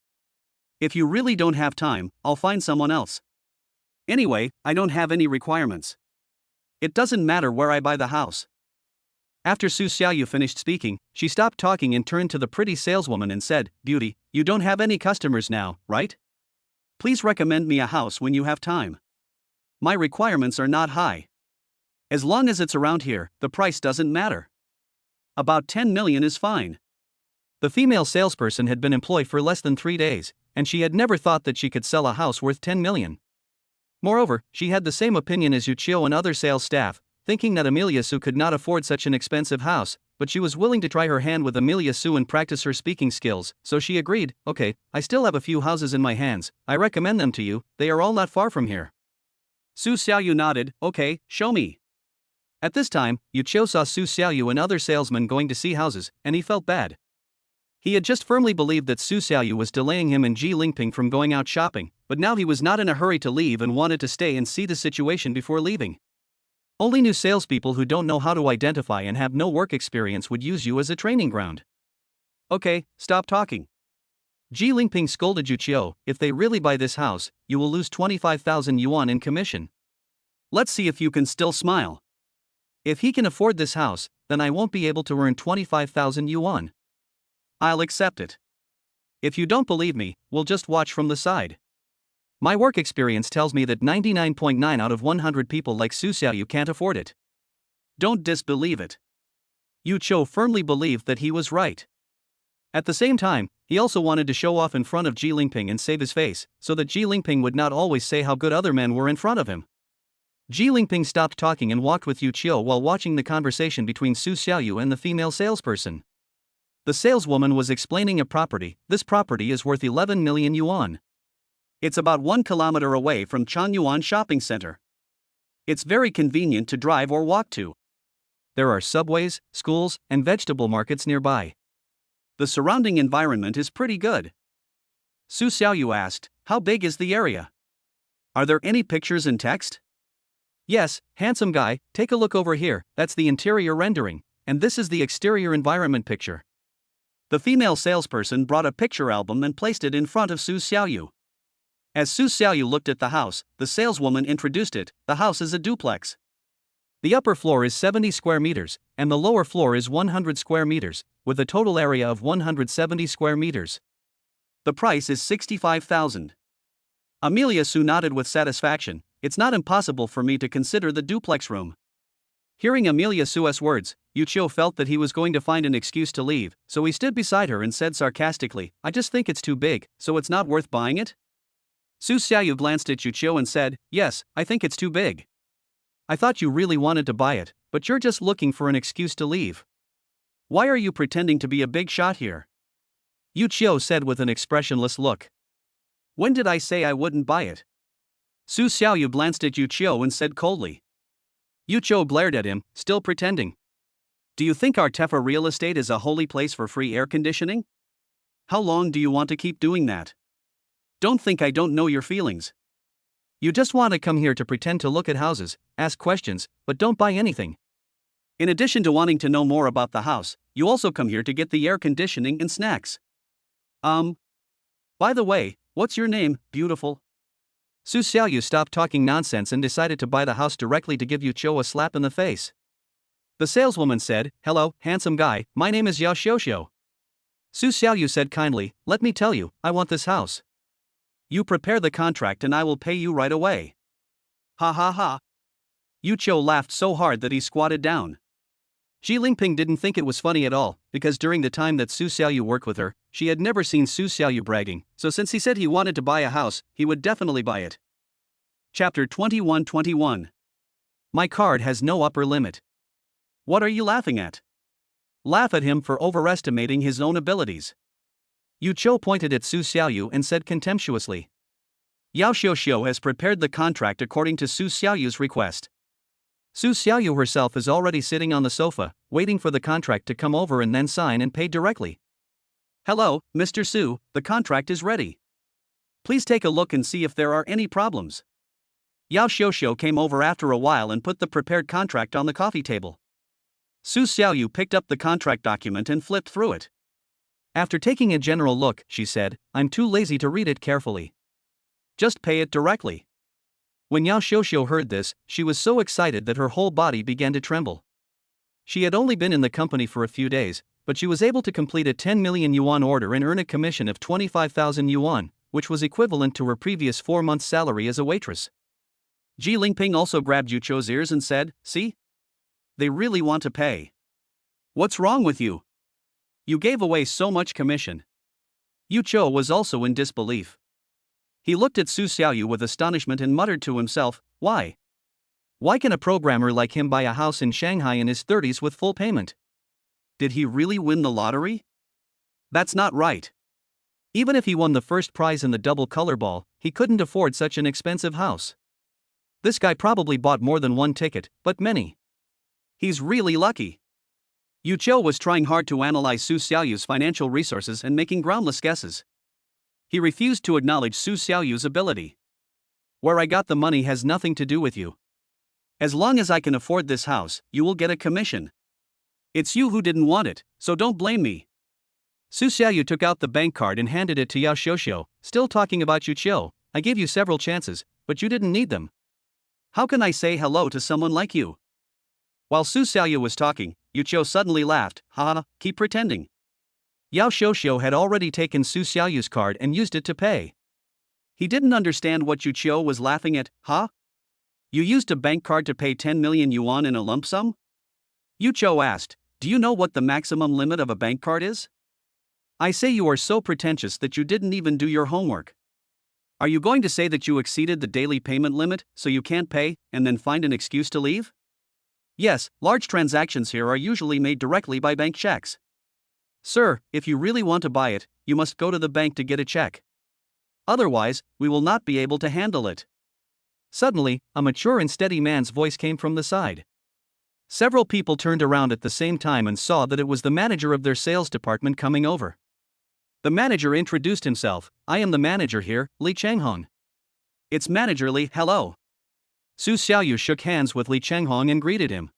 If you really don't have time, I'll find someone else. Anyway, I don't have any requirements. It doesn't matter where I buy the house. After Su Xiaoyu finished speaking, she stopped talking and turned to the pretty saleswoman and said, "Beauty, you don't have any customers now, right? Please recommend me a house when you have time. My requirements are not high. As long as it's around here, the price doesn't matter. About 10 million is fine." The female salesperson had been employed for less than 3 days, and she had never thought that she could sell a house worth 10 million. Moreover, she had the same opinion as Yu Qiu and other sales staff, thinking that Amelia Sue could not afford such an expensive house, but she was willing to try her hand with Amelia Sue and practice her speaking skills, so she agreed. Okay, I still have a few houses in my hands, I recommend them to you, they are all not far from here. Su Xiaoyu nodded. Okay, show me. At this time, Yu Qiu saw Su Xiaoyu and other salesmen going to see houses, and he felt bad. He had just firmly believed that Su Xiaoyu was delaying him and Ji Lingping from going out shopping, but now he was not in a hurry to leave and wanted to stay and see the situation before leaving. Only new salespeople who don't know how to identify and have no work experience would use you as a training ground. Okay, stop talking. Ji Lingping scolded Yu Qiu. If they really buy this house, you will lose 25,000 yuan in commission. Let's see if you can still smile. If he can afford this house, then I won't be able to earn 25,000 yuan. I'll accept it. If you don't believe me, we'll just watch from the side. My work experience tells me that 99.9 out of 100 people like Su Xiaoyu can't afford it. Don't disbelieve it. Yu Qiu firmly believed that he was right. At the same time, he also wanted to show off in front of Ji Lingping and save his face, so that Ji Lingping would not always say how good other men were in front of him. Ji Lingping stopped talking and walked with Yu Qiu while watching the conversation between Su Xiaoyu and the female salesperson. The saleswoman was explaining a property. This property is worth 11 million yuan. It's about 1 kilometer away from Changyuan Shopping Center. It's very convenient to drive or walk to. There are subways, schools, and vegetable markets nearby. The surrounding environment is pretty good. Su Xiaoyu asked, how big is the area? Are there any pictures and text? Yes, handsome guy, take a look over here, that's the interior rendering, and this is the exterior environment picture. The female salesperson brought a picture album and placed it in front of Su Xiaoyu. As Su Xiaoyu looked at the house, the saleswoman introduced it. The house is a duplex. The upper floor is 70 square meters, and the lower floor is 100 square meters, with a total area of 170 square meters. The price is 65,000. Amelia Sue nodded with satisfaction. It's not impossible for me to consider the duplex room. Hearing Amelia Sue's words, Yu Qiu felt that he was going to find an excuse to leave, so he stood beside her and said sarcastically, I just think it's too big, so it's not worth buying it? Su Xiaoyu glanced at Yu Qiu and said, yes, I think it's too big. I thought you really wanted to buy it, but you're just looking for an excuse to leave. Why are you pretending to be a big shot here? Yu Qiu said with an expressionless look. When did I say I wouldn't buy it? Su Xiaoyu glanced at Yu Qiu and said coldly. Yu Qiu glared at him, still pretending. Do you think our Tefa real estate is a holy place for free air conditioning? How long do you want to keep doing that? Don't think I don't know your feelings. You just want to come here to pretend to look at houses, ask questions, but don't buy anything. In addition to wanting to know more about the house, you also come here to get the air conditioning and snacks. By the way, what's your name, beautiful? Su Xiaoyu stopped talking nonsense and decided to buy the house directly to give Yu Qiu a slap in the face. The saleswoman said, hello, handsome guy, my name is Yao Xiuxiu. Su Xiaoyu said kindly, let me tell you, I want this house. You prepare the contract and I will pay you right away. Ha ha ha. Yu Qiu laughed so hard that he squatted down. Ji Lingping didn't think it was funny at all, because during the time that Su Xiaoyu worked with her, she had never seen Su Xiaoyu bragging, so since he said he wanted to buy a house, he would definitely buy it. Chapter 21:21. My card has no upper limit. What are you laughing at? Laugh at him for overestimating his own abilities. Yu Qiu pointed at Su Xiaoyu and said contemptuously. Yao Xiuxiu has prepared the contract according to Su Xiaoyu's request. Su Xiaoyu herself is already sitting on the sofa, waiting for the contract to come over and then sign and pay directly. Hello, Mr. Su, the contract is ready. Please take a look and see if there are any problems. Yao Xiuxiu came over after a while and put the prepared contract on the coffee table. Su Xiaoyu picked up the contract document and flipped through it. After taking a general look, she said, I'm too lazy to read it carefully. Just pay it directly. When Yao Xiuxiu heard this, she was so excited that her whole body began to tremble. She had only been in the company for a few days, but she was able to complete a 10 million yuan order and earn a commission of 25,000 yuan, which was equivalent to her previous 4 months' salary as a waitress. Ji Lingping also grabbed Yu Qiu's ears and said, see? They really want to pay. What's wrong with you? You gave away so much commission. Yu Qiu was also in disbelief. He looked at Su Xiaoyu with astonishment and muttered to himself, why? Why can a programmer like him buy a house in Shanghai in his 30s with full payment? Did he really win the lottery? That's not right. Even if he won the first prize in the double color ball, he couldn't afford such an expensive house. This guy probably bought more than one ticket, but many. He's really lucky. Yu Qiu was trying hard to analyze Su Xiaoyu's financial resources and making groundless guesses. He refused to acknowledge Su Xiaoyu's ability. Where I got the money has nothing to do with you. As long as I can afford this house, you will get a commission. It's you who didn't want it, so don't blame me. Su Xiaoyu took out the bank card and handed it to Yao Xiuxiu, still talking about Yu Qiu. I gave you several chances, but you didn't need them. How can I say hello to someone like you? While Su Xiaoyu was talking, Yu Qiu suddenly laughed. Ha, keep pretending. Yao Xiuxiu had already taken Su Xiaoyu's card and used it to pay. He didn't understand what Yu Qiu was laughing at. You used a bank card to pay 10 million yuan in a lump sum? Yu Qiu asked, do you know what the maximum limit of a bank card is? I say you are so pretentious that you didn't even do your homework. Are you going to say that you exceeded the daily payment limit, so you can't pay, and then find an excuse to leave? Yes, large transactions here are usually made directly by bank checks. Sir, if you really want to buy it, you must go to the bank to get a check. Otherwise, we will not be able to handle it. Suddenly, a mature and steady man's voice came from the side. Several people turned around at the same time and saw that it was the manager of their sales department coming over. The manager introduced himself. I am the manager here, Li Changhong. It's Manager Li, hello. Su Xiaoyu shook hands with Li Changhong and greeted him.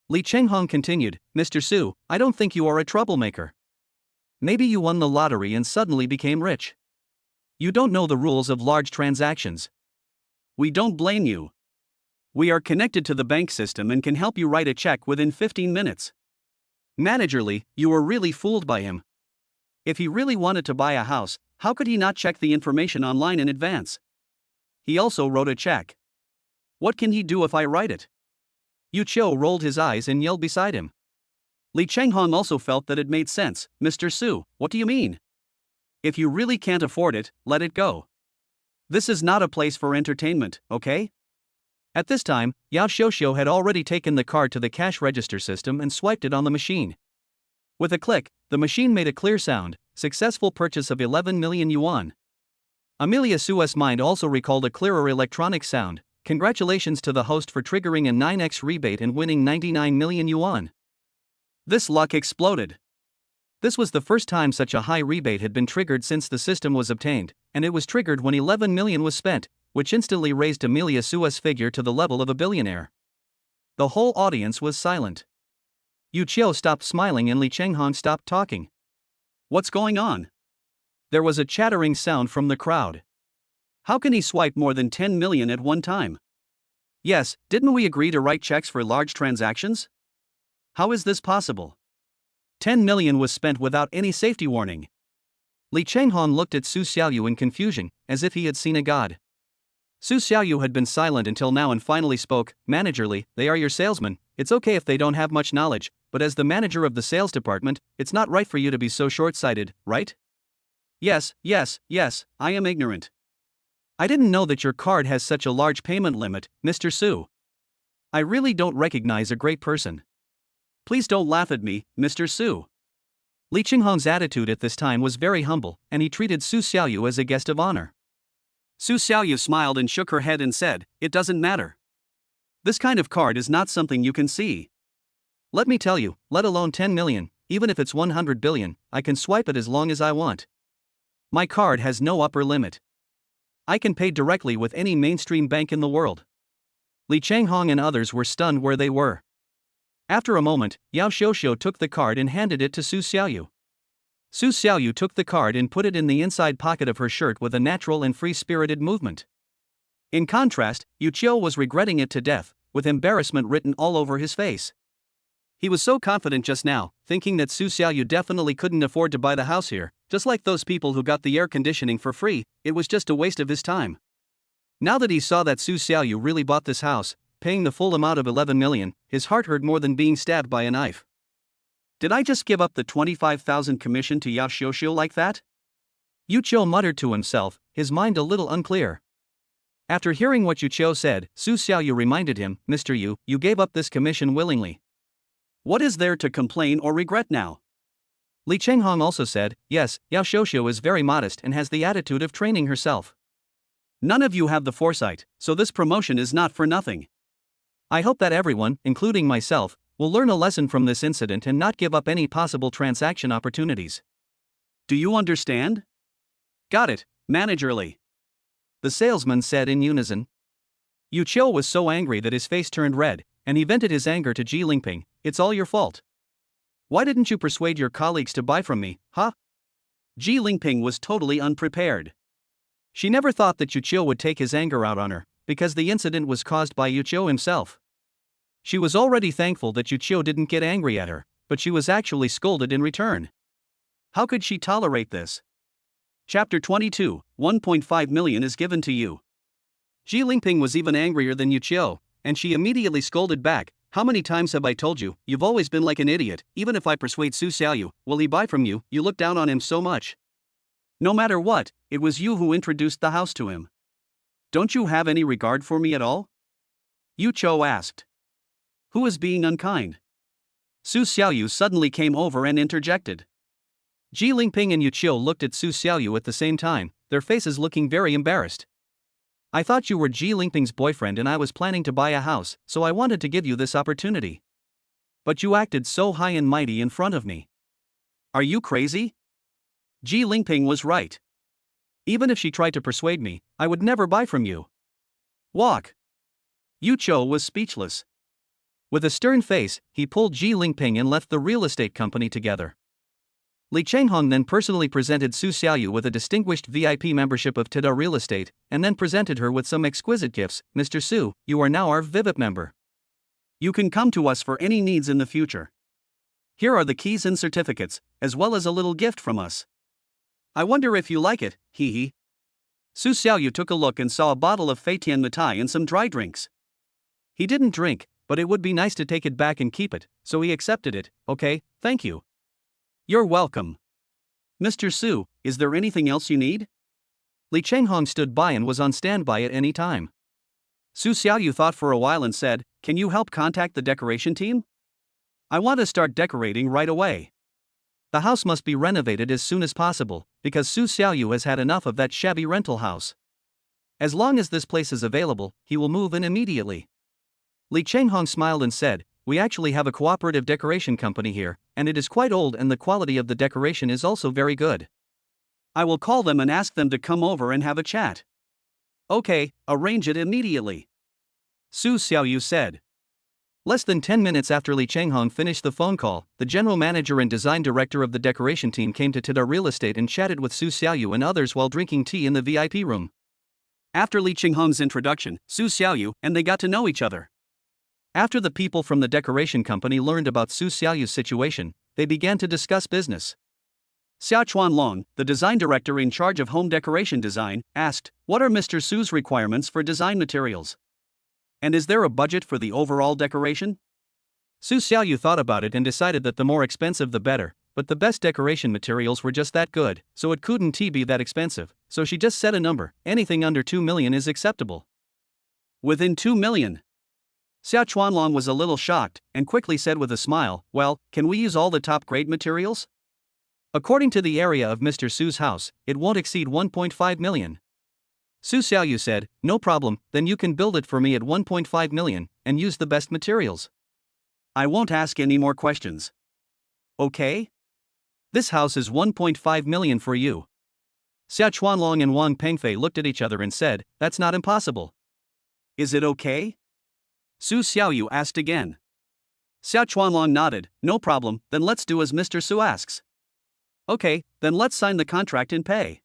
Li Changhong continued, Mr. Su, I don't think you are a troublemaker. Maybe you won the lottery and suddenly became rich. You don't know the rules of large transactions. We don't blame you. We are connected to the bank system and can help you write a check within 15 minutes. Manager Li, you were really fooled by him. If he really wanted to buy a house, how could he not check the information online in advance? He also wrote a check. What can he do if I write it? Yu Qiu rolled his eyes and yelled beside him. Li Changhong also felt that it made sense. Mr. Su, what do you mean? If you really can't afford it, let it go. This is not a place for entertainment, okay? At this time, Yao Xiuxiu had already taken the card to the cash register system and swiped it on the machine. With a click, the machine made a clear sound, successful purchase of 11 million yuan. Amelia Su's mind also recalled a clearer electronic sound. Congratulations to the host for triggering a 9x rebate and winning 99 million yuan. This luck exploded. This was the first time such a high rebate had been triggered since the system was obtained, and it was triggered when 11 million was spent, which instantly raised Amelia Su's figure to the level of a billionaire. The whole audience was silent. Yu Qiu stopped smiling and Li Changhong stopped talking. What's going on? There was a chattering sound from the crowd. How can he swipe more than 10 million at one time? Yes, didn't we agree to write checks for large transactions? How is this possible? 10 million was spent without any safety warning. Li Changhong looked at Su Xiaoyu in confusion, as if he had seen a god. Su Xiaoyu had been silent until now and finally spoke. Manager Li, they are your salesmen. It's okay if they don't have much knowledge, but as the manager of the sales department, it's not right for you to be so short-sighted, right? Yes, I am ignorant. I didn't know that your card has such a large payment limit, Mr. Su. I really don't recognize a great person. Please don't laugh at me, Mr. Su. Li Changhong's attitude at this time was very humble, and he treated Su Xiaoyu as a guest of honor. Su Xiaoyu smiled and shook her head and said, it doesn't matter. This kind of card is not something you can see. Let me tell you, let alone 10 million, even if it's 100 billion, I can swipe it as long as I want. My card has no upper limit. I can pay directly with any mainstream bank in the world. Li Changhong and others were stunned where they were. After a moment, Yao Xiuxiu took the card and handed it to Su Xiaoyu. Su Xiaoyu took the card and put it in the inside pocket of her shirt with a natural and free-spirited movement. In contrast, Yu Qiu was regretting it to death, with embarrassment written all over his face. He was so confident just now, thinking that Su Xiaoyu definitely couldn't afford to buy the house here, just like those people who got the air conditioning for free. It was just a waste of his time. Now that he saw that Su Xiaoyu really bought this house, paying the full amount of 11 million, his heart hurt more than being stabbed by a knife. Did I just give up the 25,000 commission to Yao Xiuxiu like that? Yu Qiu muttered to himself, his mind a little unclear. After hearing what Yu Qiu said, Su Xiaoyu reminded him, Mr. Yu, you gave up this commission willingly. What is there to complain or regret now? Li Chenghong also said, yes, Yao Xiuxiu is very modest and has the attitude of training herself. None of you have the foresight, so this promotion is not for nothing. I hope that everyone, including myself, will learn a lesson from this incident and not give up any possible transaction opportunities. Do you understand? Got it, managerly. The salesman said in unison. Yu Qiu was so angry that his face turned red, and he vented his anger to Ji Lingping. It's all your fault. Why didn't you persuade your colleagues to buy from me, huh? Ji Lingping was totally unprepared. She never thought that Yu Qiu would take his anger out on her, because the incident was caused by Yu Qiu himself. She was already thankful that Yu Qiu didn't get angry at her, but she was actually scolded in return. How could she tolerate this? Chapter 22, 1.5 million is given to you. Ji Lingping was even angrier than Yu Qiu, and she immediately scolded back, how many times have I told you, you've always been like an idiot, even if I persuade Su Xiaoyu, will he buy from you, you look down on him so much. No matter what, it was you who introduced the house to him. Don't you have any regard for me at all? Yu Qiu asked. Who is being unkind? Su Xiaoyu suddenly came over and interjected. Ji Lingping and Yu Qiu looked at Su Xiaoyu at the same time, their faces looking very embarrassed. I thought you were Ji Lingping's boyfriend and I was planning to buy a house, so I wanted to give you this opportunity. But you acted so high and mighty in front of me. Are you crazy? Ji Lingping was right. Even if she tried to persuade me, I would never buy from you. Walk. Yu Qiu was speechless. With a stern face, he pulled Ji Lingping and left the real estate company together. Li Chenghong then personally presented Su Xiaoyu with a distinguished VIP membership of Teda Real Estate, and then presented her with some exquisite gifts. Mr. Su, you are now our VIP member. You can come to us for any needs in the future. Here are the keys and certificates, as well as a little gift from us. I wonder if you like it, hee hee. Su Xiaoyu took a look and saw a bottle of Feitian Mitai and some dry drinks. He didn't drink, but it would be nice to take it back and keep it, so he accepted it. Okay, thank you. You're welcome. Mr. Su, is there anything else you need? Li Chenghong stood by and was on standby at any time. Su Xiaoyu thought for a while and said, can you help contact the decoration team? I want to start decorating right away. The house must be renovated as soon as possible, because Su Xiaoyu has had enough of that shabby rental house. As long as this place is available, he will move in immediately. Li Chenghong smiled and said, we actually have a cooperative decoration company here, and it is quite old and the quality of the decoration is also very good. I will call them and ask them to come over and have a chat. Okay, arrange it immediately. Su Xiaoyu said. Less than 10 minutes after Li Chenghong finished the phone call, the general manager and design director of the decoration team came to Teda Real Estate and chatted with Su Xiaoyu and others while drinking tea in the VIP room. After Li Chenghong's introduction, Su Xiaoyu and they got to know each other. After the people from the decoration company learned about Su Xiaoyu's situation, they began to discuss business. Xia Chuanlong, the design director in charge of home decoration design, asked, what are Mr. Su's requirements for design materials? And is there a budget for the overall decoration? Su Xiaoyu thought about it and decided that the more expensive the better, but the best decoration materials were just that good, so it couldn't be that expensive, so she just set a number, anything under 2 million is acceptable. Within 2 million. Xia Chuanlong was a little shocked, and quickly said with a smile, well, can we use all the top-grade materials? According to the area of Mr. Su's house, it won't exceed 1.5 million. Su Xiaoyu said, no problem, then you can build it for me at 1.5 million, and use the best materials. I won't ask any more questions. Okay? This house is 1.5 million for you. Xia Chuanlong and Wang Pengfei looked at each other and said, that's not impossible. Is it okay? Su Xiaoyu asked again. Xia Chuanlong nodded, no problem, then let's do as Mr. Su asks. Okay, then let's sign the contract and pay.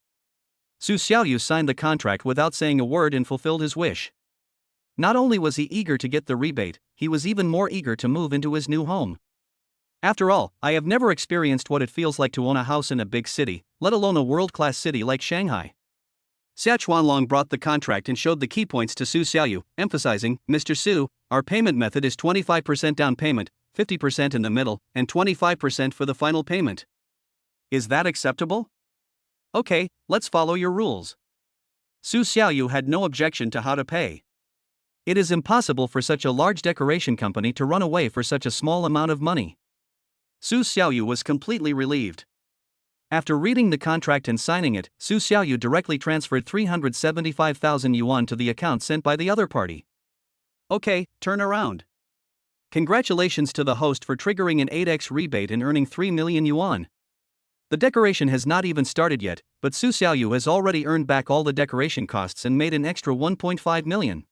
Su Xiaoyu signed the contract without saying a word and fulfilled his wish. Not only was he eager to get the rebate, he was even more eager to move into his new home. After all, I have never experienced what it feels like to own a house in a big city, let alone a world-class city like Shanghai. Xia Chuanlong brought the contract and showed the key points to Su Xiaoyu, emphasizing, Mr. Su, our payment method is 25% down payment, 50% in the middle, and 25% for the final payment. Is that acceptable? Okay, let's follow your rules. Su Xiaoyu had no objection to how to pay. It is impossible for such a large decoration company to run away for such a small amount of money. Su Xiaoyu was completely relieved. After reading the contract and signing it, Su Xiaoyu directly transferred 375,000 yuan to the account sent by the other party. Okay, turn around. Congratulations to the host for triggering an 8x rebate and earning 3 million yuan. The decoration has not even started yet, but Su Xiaoyu has already earned back all the decoration costs and made an extra 1.5 million.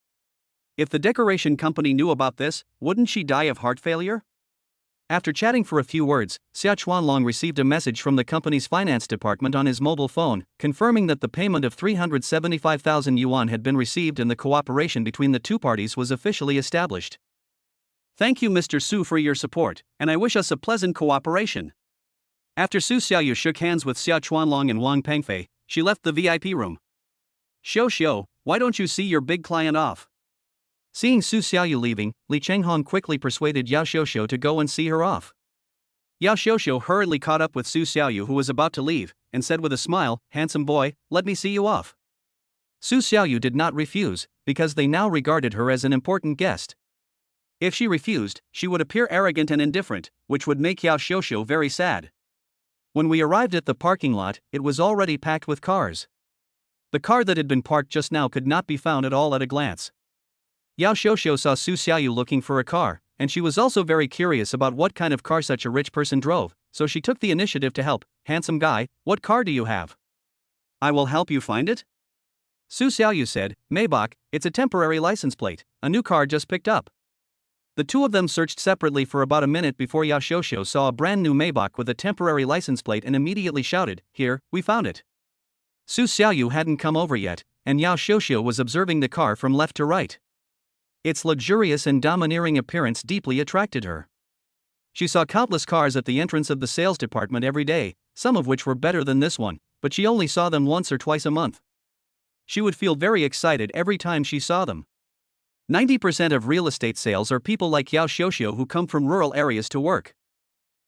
If the decoration company knew about this, wouldn't she die of heart failure? After chatting for a few words, Xia Chuanlong received a message from the company's finance department on his mobile phone, confirming that the payment of 375,000 yuan had been received and the cooperation between the two parties was officially established. Thank you, Mr. Su, for your support, and I wish us a pleasant cooperation. After Su Xiaoyu shook hands with Xia Chuanlong and Wang Pengfei, she left the VIP room. Xiao, why don't you see your big client off? Seeing Su Xiaoyu leaving, Li Chenghong quickly persuaded Yao Xiuxiu to go and see her off. Yao Xiuxiu hurriedly caught up with Su Xiaoyu, who was about to leave, and said with a smile, "Handsome boy, let me see you off." Su Xiaoyu did not refuse, because they now regarded her as an important guest. If she refused, she would appear arrogant and indifferent, which would make Yao Xiuxiu very sad. When we arrived at the parking lot, it was already packed with cars. The car that had been parked just now could not be found at all at a glance. Yao Xiuxiu saw Su Xiaoyu looking for a car, and she was also very curious about what kind of car such a rich person drove, so she took the initiative to help. "Handsome guy, what car do you have?" "I will help you find it." Su Xiaoyu said, "Maybach, it's a temporary license plate, a new car just picked up." The two of them searched separately for about a minute before Yao Xiuxiu saw a brand new Maybach with a temporary license plate and immediately shouted, "Here, we found it." Su Xiaoyu hadn't come over yet, and Yao Xiuxiu was observing the car from left to right. Its luxurious and domineering appearance deeply attracted her. She saw countless cars at the entrance of the sales department every day, some of which were better than this one, but she only saw them once or twice a month. She would feel very excited every time she saw them. 90% of real estate sales are people like Yao Xiuxiu who come from rural areas to work.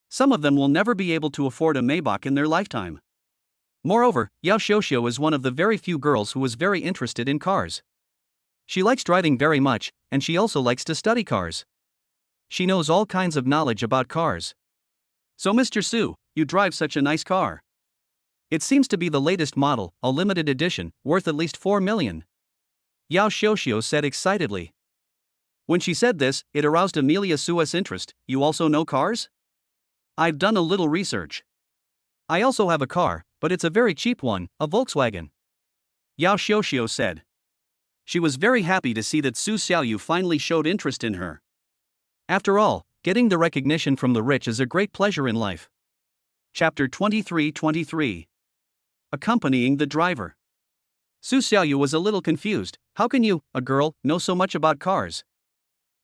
Some of them will never be able to afford a Maybach in their lifetime. Moreover, Yao Xiuxiu is one of the very few girls who is very interested in cars. She likes driving very much, and she also likes to study cars. She knows all kinds of knowledge about cars. "So Mr. Su, you drive such a nice car. It seems to be the latest model, a limited edition, worth at least 4 million. Yao Xiuxiu said excitedly. When she said this, it aroused Amelia Su's interest. "You also know cars?" "I've done a little research. I also have a car, but it's a very cheap one, a Volkswagen," Yao Xiuxiu said. She was very happy to see that Su Xiaoyu finally showed interest in her. After all, getting the recognition from the rich is a great pleasure in life. Chapter 23:23. Accompanying the driver. Su Xiaoyu was a little confused. "How can you, a girl, know so much about cars?"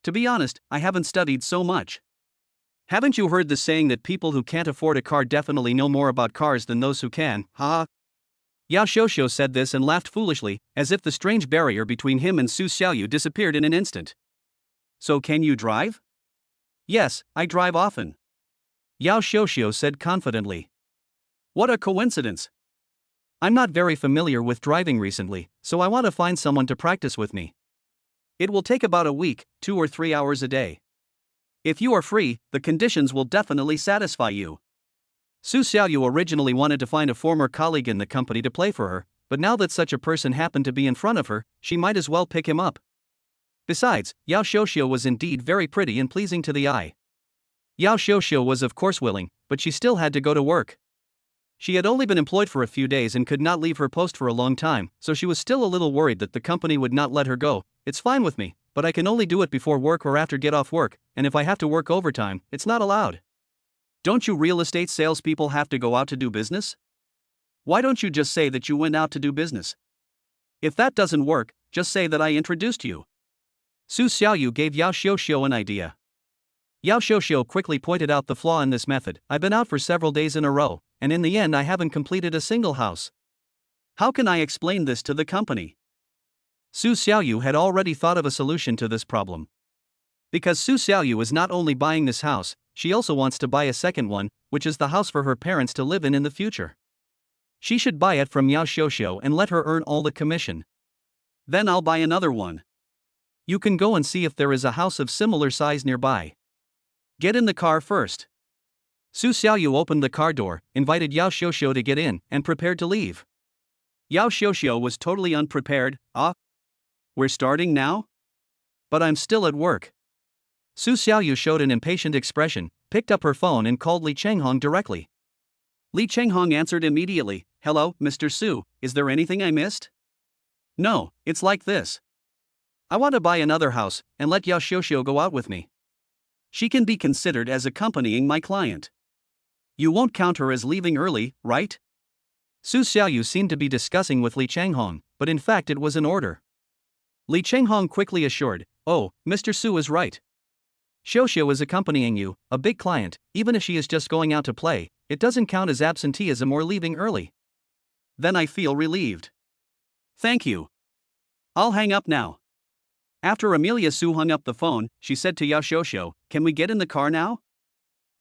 "To be honest, I haven't studied so much." "Haven't you heard the saying that people who can't afford a car definitely know more about cars than those who can?" Ha! Yao Xiuxiu said this and laughed foolishly, as if the strange barrier between him and Su Xiaoyu disappeared in an instant. "So can you drive?" "Yes, I drive often," Yao Xiuxiu said confidently. "What a coincidence! I'm not very familiar with driving recently, so I want to find someone to practice with me. It will take about a week, 2 or 3 hours a day. If you are free, the conditions will definitely satisfy you." Su Xiaoyu originally wanted to find a former colleague in the company to play for her, but now that such a person happened to be in front of her, she might as well pick him up. Besides, Yao Xiuxiu was indeed very pretty and pleasing to the eye. Yao Xiuxiu was of course willing, but she still had to go to work. She had only been employed for a few days and could not leave her post for a long time, so she was still a little worried that the company would not let her go. "It's fine with me, but I can only do it before work or after get off work, and if I have to work overtime, it's not allowed." "Don't you real estate salespeople have to go out to do business? Why don't you just say that you went out to do business? If that doesn't work, just say that I introduced you." Su Xiaoyu gave Yao Xiuxiu an idea. Yao Xiuxiu quickly pointed out the flaw in this method. "I've been out for several days in a row, and in the end I haven't completed a single house. How can I explain this to the company?" Su Xiaoyu had already thought of a solution to this problem. Because Su Xiaoyu is not only buying this house, she also wants to buy a second one, which is the house for her parents to live in the future. She should buy it from Yao Xiuxiu and let her earn all the commission. Then I'll buy another one. You can go and see if there is a house of similar size nearby. Get in the car first. Su Xiaoyu opened the car door, invited Yao Xiuxiu to get in, and prepared to leave. Yao Xiuxiu was totally unprepared. We're starting now? But I'm still at work. Su Xiaoyu showed an impatient expression, picked up her phone and called Li Chenghong directly. Li Chenghong answered immediately. Hello, Mr. Su, is there anything I missed? No, it's like this. I want to buy another house, and let Yao Xiuxiu go out with me. She can be considered as accompanying my client. You won't count her as leaving early, right? Su Xiaoyu seemed to be discussing with Li Chenghong, but in fact it was an order. Li Chenghong quickly assured, Oh, Mr. Su is right. Xiuxiu is accompanying you, a big client, even if she is just going out to play, it doesn't count as absenteeism or leaving early. Then I feel relieved. Thank you. I'll hang up now. After Amelia Su hung up the phone, she said to Yao Xiuxiu, Can we get in the car now?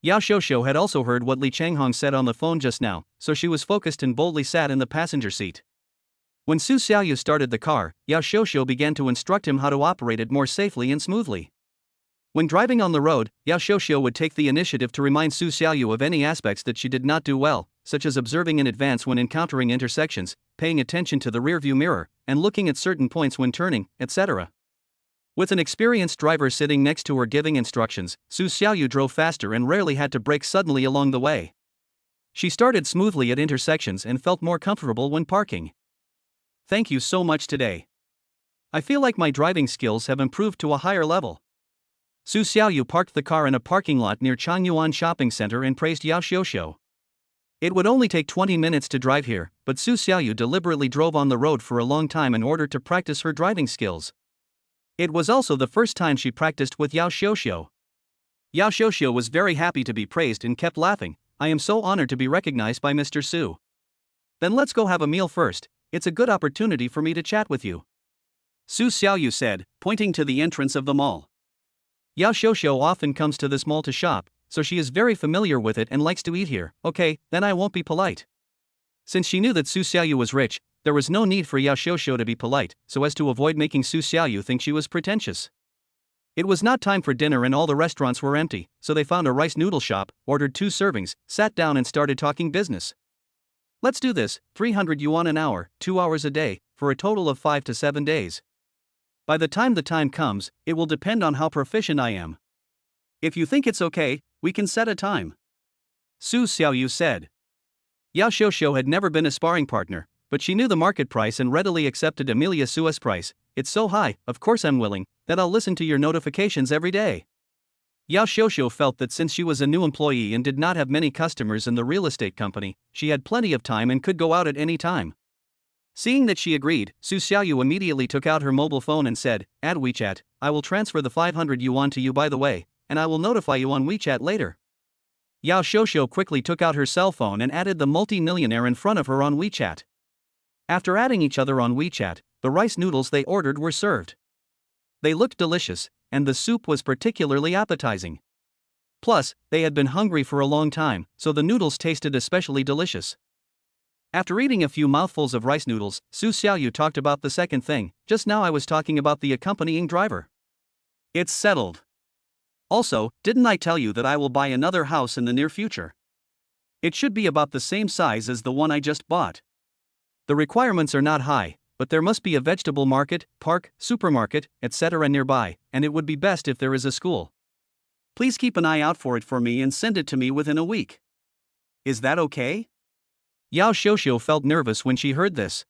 Yao Xiuxiu had also heard what Li Chenghong said on the phone just now, so she was focused and boldly sat in the passenger seat. When Su Xiaoyu started the car, Yao Xiuxiu began to instruct him how to operate it more safely and smoothly. When driving on the road, Yao Xiuxiu would take the initiative to remind Su Xiaoyu of any aspects that she did not do well, such as observing in advance when encountering intersections, paying attention to the rearview mirror, and looking at certain points when turning, etc. With an experienced driver sitting next to her giving instructions, Su Xiaoyu drove faster and rarely had to brake suddenly along the way. She started smoothly at intersections and felt more comfortable when parking. Thank you so much today. I feel like my driving skills have improved to a higher level. Su Xiaoyu parked the car in a parking lot near Changyuan Shopping Center and praised Yao Xiuxiu. It would only take 20 minutes to drive here, but Su Xiaoyu deliberately drove on the road for a long time in order to practice her driving skills. It was also the first time she practiced with Yao Xiuxiu. Yao Xiuxiu was very happy to be praised and kept laughing. I am so honored to be recognized by Mr. Su. Then let's go have a meal first, it's a good opportunity for me to chat with you. Su Xiaoyu said, pointing to the entrance of the mall. Yao Xiuxiu often comes to this mall to shop, so she is very familiar with it and likes to eat here. Okay, then I won't be polite. Since she knew that Su Xiaoyu was rich, there was no need for Yao Xiuxiu to be polite, so as to avoid making Su Xiaoyu think she was pretentious. It was not time for dinner and all the restaurants were empty, so they found a rice noodle shop, ordered 2 servings, sat down and started talking business. Let's do this, 300 yuan an hour, 2 hours a day, for a total of 5 to 7 days. By the time comes, it will depend on how proficient I am. If you think it's okay, we can set a time. Su Xiaoyu said. Yao Xiuxiu had never been a sparring partner, but she knew the market price and readily accepted Amelia Su's price. It's so high, of course I'm willing, that I'll listen to your notifications every day. Yao Xiuxiu felt that since she was a new employee and did not have many customers in the real estate company, she had plenty of time and could go out at any time. Seeing that she agreed, Su Xiaoyu immediately took out her mobile phone and said, Add WeChat, I will transfer the 500 yuan to you by the way, and I will notify you on WeChat later. Yao Xiuxiu quickly took out her cell phone and added the multi-millionaire in front of her on WeChat. After adding each other on WeChat, the rice noodles they ordered were served. They looked delicious, and the soup was particularly appetizing. Plus, they had been hungry for a long time, so the noodles tasted especially delicious. After eating a few mouthfuls of rice noodles, Su Xiaoyu talked about the second thing. Just now I was talking about the accompanying driver. It's settled. Also, didn't I tell you that I will buy another house in the near future? It should be about the same size as the one I just bought. The requirements are not high, but there must be a vegetable market, park, supermarket, etc. nearby, and it would be best if there is a school. Please keep an eye out for it for me and send it to me within a week. Is that okay? Yao Xiuxiu felt nervous when she heard this.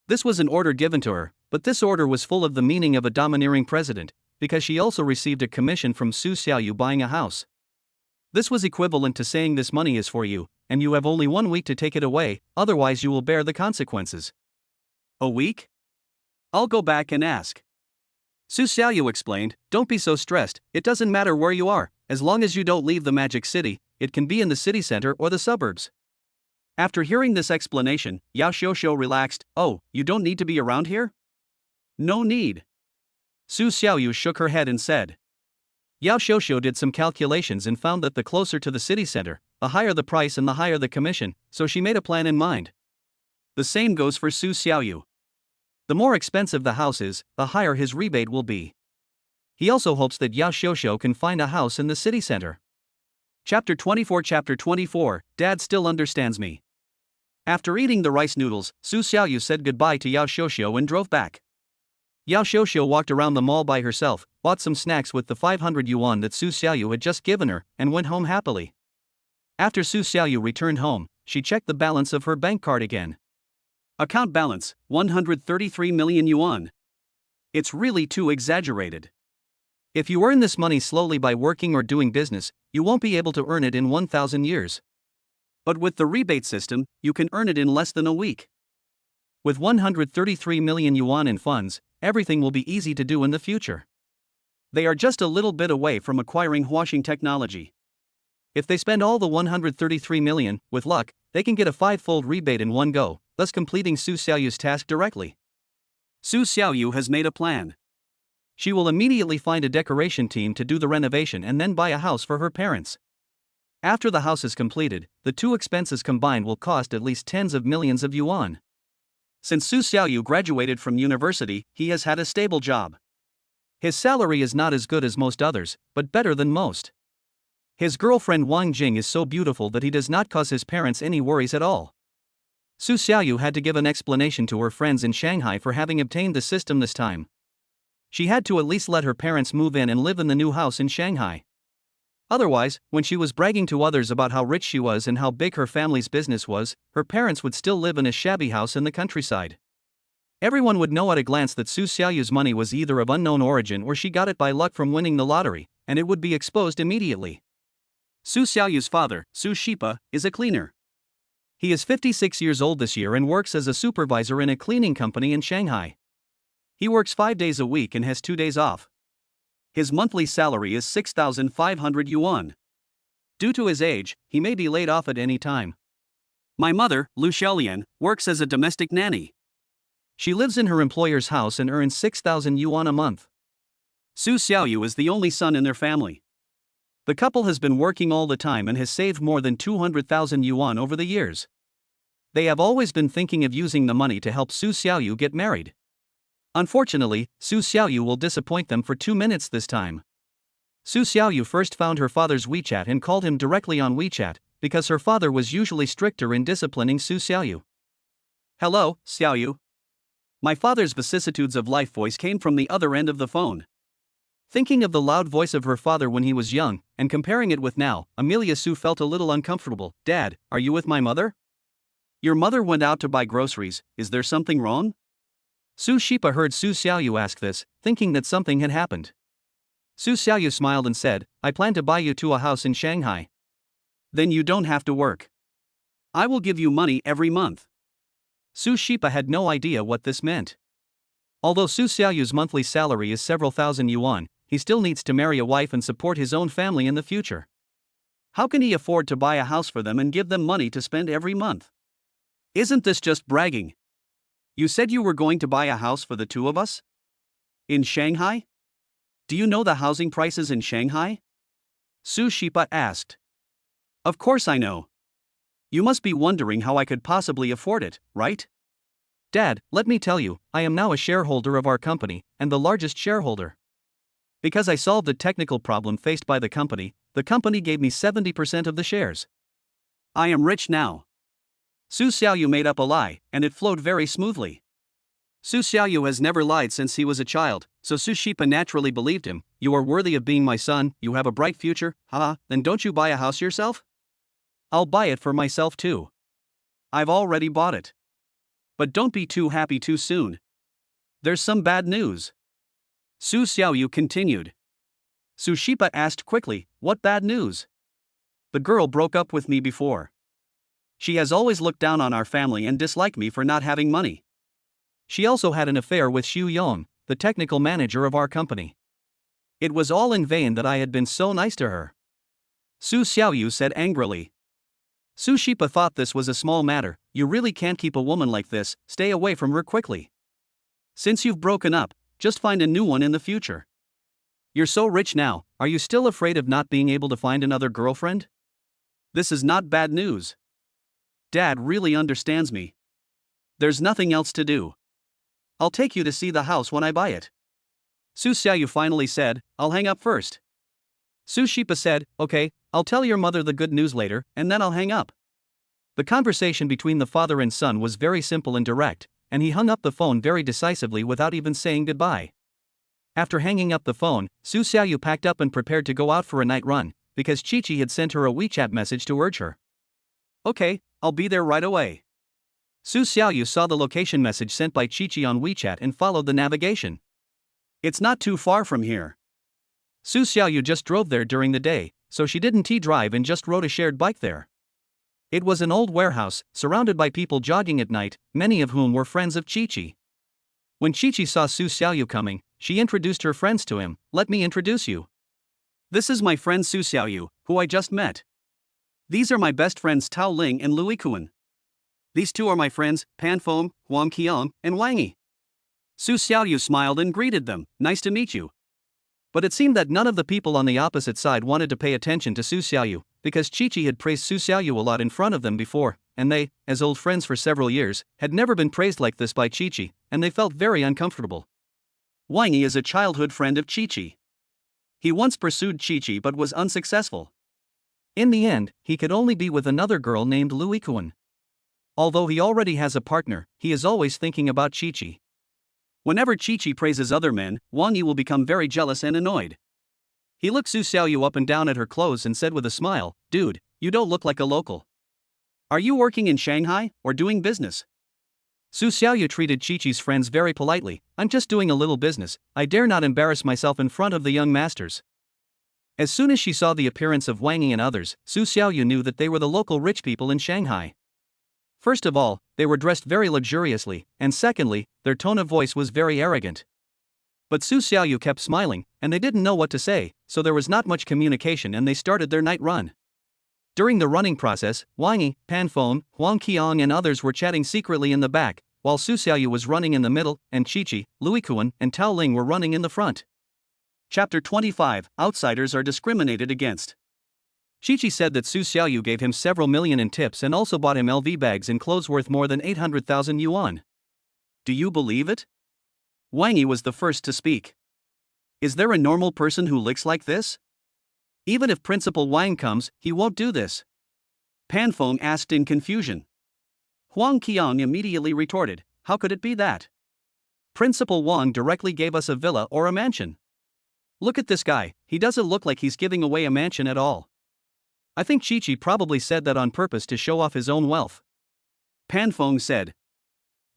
This was an order given to her, but this order was full of the meaning of a domineering president, because she also received a commission from Su Xiaoyu buying a house. This was equivalent to saying this money is for you, and you have only 1 week to take it away, otherwise you will bear the consequences. A week? I'll go back and ask. Su Xiaoyu explained, Don't be so stressed, it doesn't matter where you are, as long as you don't leave the magic city, it can be in the city center or the suburbs. After hearing this explanation, Yao Xiuxiu relaxed. Oh, you don't need to be around here? No need. Su Xiaoyu shook her head and said. Yao Xiuxiu did some calculations and found that the closer to the city center, the higher the price and the higher the commission, so she made a plan in mind. The same goes for Su Xiaoyu. The more expensive the house is, the higher his rebate will be. He also hopes that Yao Xiuxiu can find a house in the city center. Chapter 24, Dad still understands me. After eating the rice noodles, Su Xiaoyu said goodbye to Yao Xiuxiu and drove back. Yao Xiuxiu walked around the mall by herself, bought some snacks with the 500 yuan that Su Xiaoyu had just given her, and went home happily. After Su Xiaoyu returned home, she checked the balance of her bank card again. Account balance, 133 million yuan. It's really too exaggerated. If you earn this money slowly by working or doing business, you won't be able to earn it in 1,000 years. But with the rebate system, you can earn it in less than a week. With 133 million yuan in funds, everything will be easy to do in the future. They are just a little bit away from acquiring washing technology. If they spend all the 133 million, with luck, they can get a 5-fold rebate in one go, thus completing Su Xiaoyu's task directly. Su Xiaoyu has made a plan. She will immediately find a decoration team to do the renovation and then buy a house for her parents. After the house is completed, the two expenses combined will cost at least tens of millions of yuan. Since Su Xiaoyu graduated from university, he has had a stable job. His salary is not as good as most others, but better than most. His girlfriend Wang Jing is so beautiful that he does not cause his parents any worries at all. Su Xiaoyu had to give an explanation to her friends in Shanghai for having obtained the system this time. She had to at least let her parents move in and live in the new house in Shanghai. Otherwise, when she was bragging to others about how rich she was and how big her family's business was, her parents would still live in a shabby house in the countryside. Everyone would know at a glance that Su Xiaoyu's money was either of unknown origin or she got it by luck from winning the lottery, and it would be exposed immediately. Su Xiaoyu's father, Su Shipa, is a cleaner. He is 56 years old this year and works as a supervisor in a cleaning company in Shanghai. He works 5 days a week and has 2 days off. His monthly salary is 6,500 yuan. Due to his age, he may be laid off at any time. My mother, Lu Xiaolian, works as a domestic nanny. She lives in her employer's house and earns 6,000 yuan a month. Su Xiaoyu is the only son in their family. The couple has been working all the time and has saved more than 200,000 yuan over the years. They have always been thinking of using the money to help Su Xiaoyu get married. Unfortunately, Su Xiaoyu will disappoint them for 2 minutes this time. Su Xiaoyu first found her father's WeChat and called him directly on WeChat, because her father was usually stricter in disciplining Su Xiaoyu. Hello, Xiaoyu. My father's vicissitudes of life voice came from the other end of the phone. Thinking of the loud voice of her father when he was young, and comparing it with now, Amelia Su felt a little uncomfortable. Dad, are you with my mother? Your mother went out to buy groceries, is there something wrong? Su Shipa heard Su Xiaoyu ask this, thinking that something had happened. Su Xiaoyu smiled and said, I plan to buy you to a house in Shanghai. Then you don't have to work. I will give you money every month. Su Shipa had no idea what this meant. Although Su Xiaoyu's monthly salary is several thousand yuan, he still needs to marry a wife and support his own family in the future. How can he afford to buy a house for them and give them money to spend every month? Isn't this just bragging? You said you were going to buy a house for the two of us? In Shanghai? Do you know the housing prices in Shanghai? Su Shipa asked. Of course I know. You must be wondering how I could possibly afford it, right? Dad, let me tell you, I am now a shareholder of our company, and the largest shareholder. Because I solved a technical problem faced by the company gave me 70% of the shares. I am rich now. Su Xiaoyu made up a lie, and it flowed very smoothly. Su Xiaoyu has never lied since he was a child, so Su Shipa naturally believed him. You are worthy of being my son, you have a bright future, then don't you buy a house yourself? I'll buy it for myself too. I've already bought it. But don't be too happy too soon. There's some bad news. Su Xiaoyu continued. Su Shipa asked quickly, what bad news? The girl broke up with me before. She has always looked down on our family and disliked me for not having money. She also had an affair with Xu Yong, the technical manager of our company. It was all in vain that I had been so nice to her. Su Xiaoyu said angrily. Su Shipa thought this was a small matter. You really can't keep a woman like this, stay away from her quickly. Since you've broken up, just find a new one in the future. You're so rich now, are you still afraid of not being able to find another girlfriend? This is not bad news. Dad really understands me. There's nothing else to do. I'll take you to see the house when I buy it. Su Xiaoyu finally said, I'll hang up first. Su Shipa said, okay, I'll tell your mother the good news later, and then I'll hang up. The conversation between the father and son was very simple and direct, and he hung up the phone very decisively without even saying goodbye. After hanging up the phone, Su Xiaoyu packed up and prepared to go out for a night run, because Chi-Chi had sent her a WeChat message to urge her. Okay, I'll be there right away. Su Xiaoyu saw the location message sent by Chi-Chi on WeChat and followed the navigation. It's not too far from here. Su Xiaoyu just drove there during the day, so she didn't drive and just rode a shared bike there. It was an old warehouse, surrounded by people jogging at night, many of whom were friends of Chi-Chi. When Chi-Chi saw Su Xiaoyu coming, she introduced her friends to him. Let me introduce you. This is my friend Su Xiaoyu, who I just met. These are my best friends Tao Ling and Lui Kuan. These two are my friends, Pan Feng, Huang Qiang, and Wang Yi. Su Xiaoyu smiled and greeted them. Nice to meet you. But it seemed that none of the people on the opposite side wanted to pay attention to Su Xiaoyu, because Chi-Chi had praised Su Xiaoyu a lot in front of them before, and they, as old friends for several years, had never been praised like this by Chi-Chi, and they felt very uncomfortable. Wang Yi is a childhood friend of Chi-Chi. He once pursued Chi-Chi but was unsuccessful. In the end, he could only be with another girl named Lui Kuan. Although he already has a partner, he is always thinking about Chi-Chi. Whenever Chi-Chi praises other men, Wang Yi will become very jealous and annoyed. He looked Su Xiaoyu up and down at her clothes and said with a smile, Dude, you don't look like a local. Are you working in Shanghai, or doing business? Su Xiaoyu treated Chi-Chi's friends very politely. I'm just doing a little business, I dare not embarrass myself in front of the young masters. As soon as she saw the appearance of Wang Yi and others, Su Xiaoyu knew that they were the local rich people in Shanghai. First of all, they were dressed very luxuriously, and secondly, their tone of voice was very arrogant. But Su Xiaoyu kept smiling, and they didn't know what to say, so there was not much communication and they started their night run. During the running process, Wang Yi, Pan Feng, Huang Qiang and others were chatting secretly in the back, while Su Xiaoyu was running in the middle, and Chi-Chi, Lui Kuan, and Tao Ling were running in the front. Chapter 25, Outsiders are discriminated against. Chi-Chi said that Su Xiaoyu gave him several million in tips and also bought him LV bags and clothes worth more than 800,000 yuan. Do you believe it? Wang Yi was the first to speak. Is there a normal person who licks like this? Even if Principal Wang comes, he won't do this. Pan Feng asked in confusion. Huang Qiang immediately retorted, how could it be that? Principal Wang directly gave us a villa or a mansion. Look at this guy, he doesn't look like he's giving away a mansion at all. I think Chi-Chi probably said that on purpose to show off his own wealth. Pan Feng said.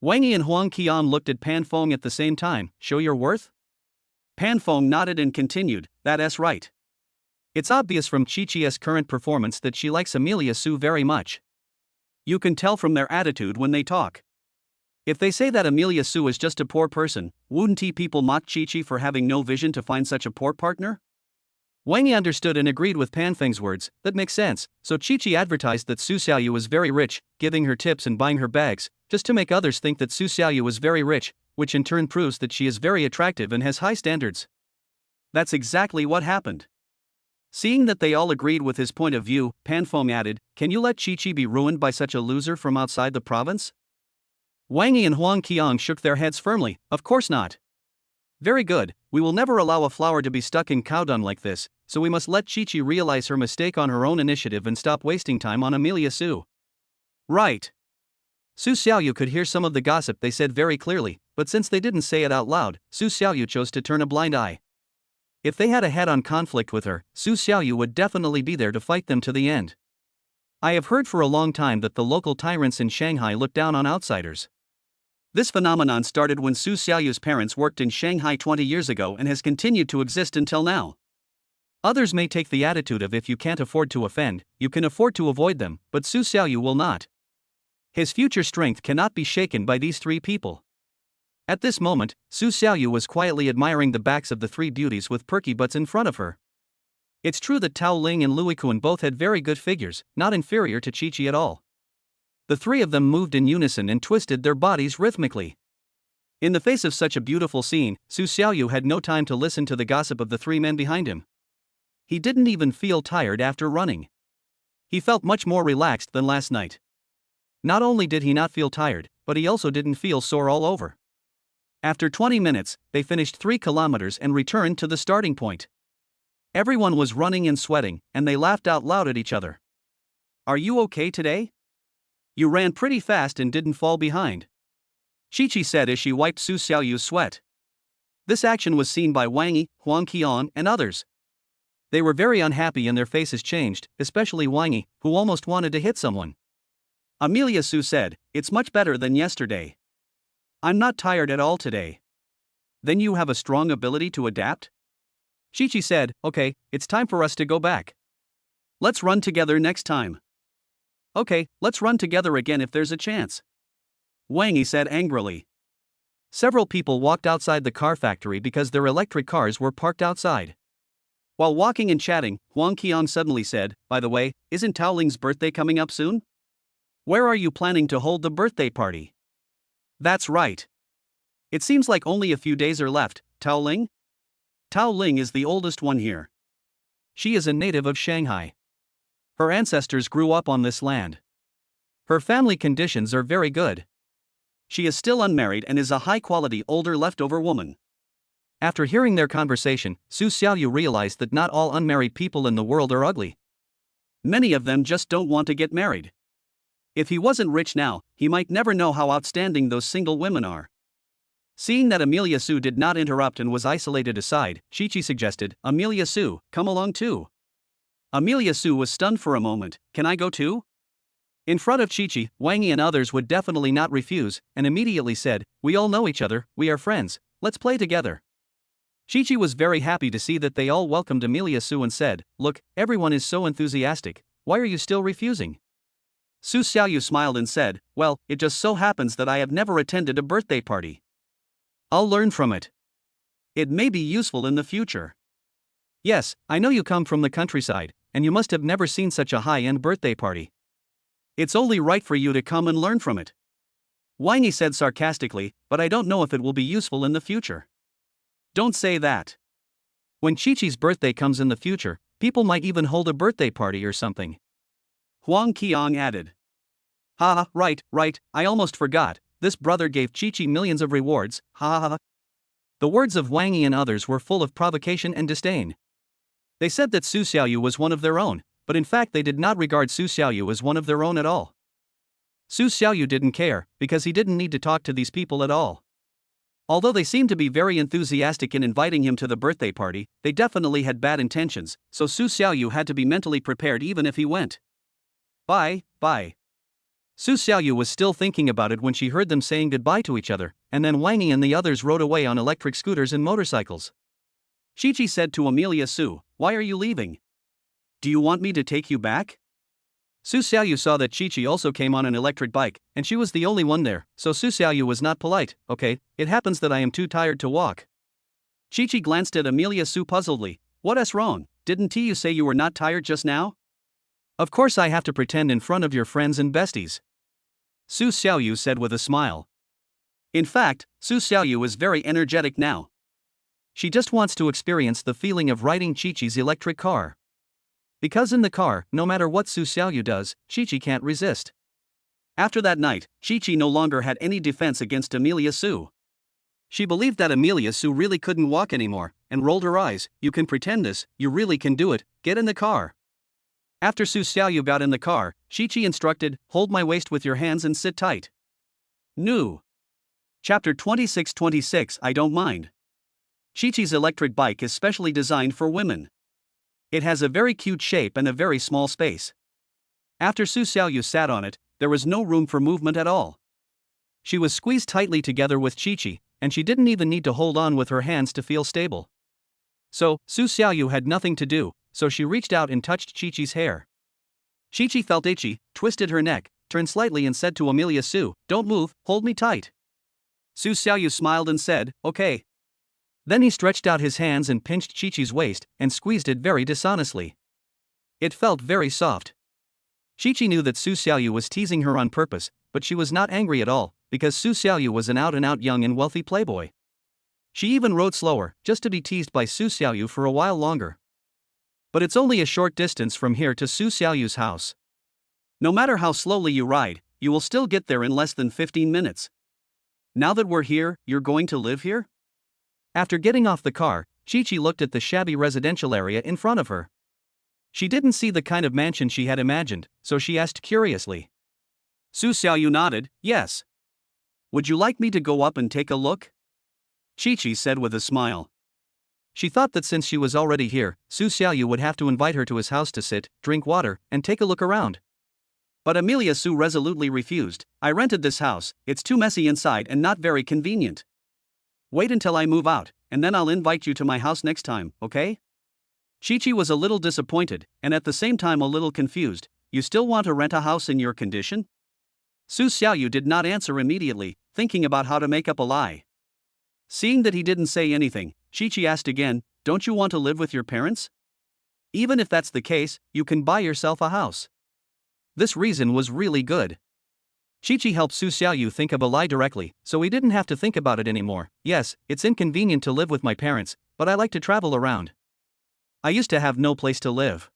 Wang Yi and Huang Qian looked at Pan Feng at the same time. Show your worth? Pan Feng nodded and continued, that's right. It's obvious from Chi-Chi's current performance that she likes Amelia Su very much. You can tell from their attitude when they talk. If they say that Amelia Su is just a poor person, wouldn't people mock Chi-Chi for having no vision to find such a poor partner? Wang Yi understood and agreed with Pan Feng's words. That makes sense, so Chi-Chi advertised that Su Xiaoyu was very rich, giving her tips and buying her bags, just to make others think that Su Xiaoyu was very rich, which in turn proves that she is very attractive and has high standards. That's exactly what happened. Seeing that they all agreed with his point of view, Pan Feng added, Can you let Chi-Chi be ruined by such a loser from outside the province? Wang Yi and Huang Qiang shook their heads firmly. Of course not. Very good, we will never allow a flower to be stuck in cow dung like this, so we must let Chi-Chi realize her mistake on her own initiative and stop wasting time on Amelia Su. Right. Su Xiaoyu could hear some of the gossip they said very clearly, but since they didn't say it out loud, Su Xiaoyu chose to turn a blind eye. If they had a head-on conflict with her, Su Xiaoyu would definitely be there to fight them to the end. I have heard for a long time that the local tyrants in Shanghai look down on outsiders. This phenomenon started when Su Xiaoyu's parents worked in Shanghai 20 years ago and has continued to exist until now. Others may take the attitude of if you can't afford to offend, you can afford to avoid them, but Su Xiaoyu will not. His future strength cannot be shaken by these three people. At this moment, Su Xiaoyu was quietly admiring the backs of the three beauties with perky butts in front of her. It's true that Tao Ling and Lui Kuan both had very good figures, not inferior to Chi-Chi at all. The three of them moved in unison and twisted their bodies rhythmically. In the face of such a beautiful scene, Su Xiaoyu had no time to listen to the gossip of the three men behind him. He didn't even feel tired after running. He felt much more relaxed than last night. Not only did he not feel tired, but he also didn't feel sore all over. After 20 minutes, they finished 3 kilometers and returned to the starting point. Everyone was running and sweating, and they laughed out loud at each other. "Are you okay today? You ran pretty fast and didn't fall behind," Chi-Chi said as she wiped Su Xiaoyu's sweat. This action was seen by Wang Yi, Huang Qian, and others. They were very unhappy and their faces changed, especially Wang Yi, who almost wanted to hit someone. Amelia Su said, "It's much better than yesterday. I'm not tired at all today." "Then you have a strong ability to adapt?" Chi-Chi said, "Okay, it's time for us to go back. Let's run together next time." "Okay, let's run together again if there's a chance," Wang Yi said angrily. Several people walked outside the car factory because their electric cars were parked outside. While walking and chatting, Huang Qian suddenly said, "By the way, isn't Tao Ling's birthday coming up soon? Where are you planning to hold the birthday party?" "That's right. It seems like only a few days are left." "Tao Ling? Tao Ling is the oldest one here. She is a native of Shanghai. Her ancestors grew up on this land. Her family conditions are very good. She is still unmarried and is a high-quality older leftover woman." After hearing their conversation, Su Xiaoyu realized that not all unmarried people in the world are ugly. Many of them just don't want to get married. If he wasn't rich now, he might never know how outstanding those single women are. Seeing that Amelia Su did not interrupt and was isolated aside, Chi-Chi suggested, "Amelia Su, come along too." Amelia Su was stunned for a moment. "Can I go too?" In front of Chi-Chi, Wang Yi and others would definitely not refuse, and immediately said, "We all know each other, we are friends, let's play together." Chi-Chi was very happy to see that they all welcomed Amelia Su and said, "Look, everyone is so enthusiastic, why are you still refusing?" Su Xiaoyu smiled and said, "Well, it just so happens that I have never attended a birthday party. I'll learn from it. It may be useful in the future." "Yes, I know you come from the countryside, and you must have never seen such a high-end birthday party. It's only right for you to come and learn from it," Wang Yi said sarcastically, "but I don't know if it will be useful in the future." "Don't say that. When Chi-Chi's birthday comes in the future, people might even hold a birthday party or something," Huang Qiang added. "Ha, right, I almost forgot, this brother gave Chi-Chi millions of rewards, ha. The words of Wang Yi and others were full of provocation and disdain. They said that Su Xiaoyu was one of their own, but in fact they did not regard Su Xiaoyu as one of their own at all. Su Xiaoyu didn't care, because he didn't need to talk to these people at all. Although they seemed to be very enthusiastic in inviting him to the birthday party, they definitely had bad intentions, so Su Xiaoyu had to be mentally prepared even if he went. Bye. Su Xiaoyu was still thinking about it when she heard them saying goodbye to each other, and then Wang Yi and the others rode away on electric scooters and motorcycles. Chi-Chi said to Amelia Su, "Why are you leaving? Do you want me to take you back?" Su Xiaoyu saw that Chi-Chi also came on an electric bike, and she was the only one there, so Su Xiaoyu was not polite. "Okay, it happens that I am too tired to walk." Chi-Chi glanced at Amelia Su puzzledly. "What's wrong? Didn't you say you were not tired just now?" "Of course I have to pretend in front of your friends and besties," Su Xiaoyu said with a smile. In fact, Su Xiaoyu is very energetic now. She just wants to experience the feeling of riding Chi-Chi's electric car. Because in the car, no matter what Su Xiaoyu does, Chi-Chi can't resist. After that night, Chi-Chi no longer had any defense against Amelia Su. She believed that Amelia Su really couldn't walk anymore, and rolled her eyes. "You can pretend this, you really can do it, get in the car." After Su Xiaoyu got in the car, Chi-Chi instructed, "Hold my waist with your hands and sit tight." New. Chapter 26 I don't mind. Chi-Chi's electric bike is specially designed for women. It has a very cute shape and a very small space. After Su Xiaoyu sat on it, there was no room for movement at all. She was squeezed tightly together with Chi-Chi, and she didn't even need to hold on with her hands to feel stable. So, Su Xiaoyu had nothing to do, so she reached out and touched Chi-Chi's hair. Chi-Chi felt itchy, twisted her neck, turned slightly and said to Amelia Su, "Don't move, hold me tight." Su Xiaoyu smiled and said, "Okay." Then he stretched out his hands and pinched Chi-Chi's waist, and squeezed it very dishonestly. It felt very soft. Chi-Chi knew that Su Xiaoyu was teasing her on purpose, but she was not angry at all, because Su Xiaoyu was an out-and-out young and wealthy playboy. She even rode slower, just to be teased by Su Xiaoyu for a while longer. But it's only a short distance from here to Su Xiaoyu's house. No matter how slowly you ride, you will still get there in less than 15 minutes. Now that we're here, you're going to live here? After getting off the car, Chi-Chi looked at the shabby residential area in front of her. She didn't see the kind of mansion she had imagined, so she asked curiously. Su Xiaoyu nodded, yes. Would you like me to go up and take a look? Chi-Chi said with a smile. She thought that since she was already here, Su Xiaoyu would have to invite her to his house to sit, drink water, and take a look around. But Amelia Su resolutely refused. I rented this house, it's too messy inside and not very convenient. Wait until I move out, and then I'll invite you to my house next time, okay? Chi-Chi was a little disappointed, and at the same time a little confused. You still want to rent a house in your condition? Su Xiaoyu did not answer immediately, thinking about how to make up a lie. Seeing that he didn't say anything, Chi-Chi asked again, don't you want to live with your parents? Even if that's the case, you can buy yourself a house. This reason was really good. Chi-Chi helped Su Xiaoyu think of a lie directly, so he didn't have to think about it anymore. Yes, it's inconvenient to live with my parents, but I like to travel around. I used to have no place to live.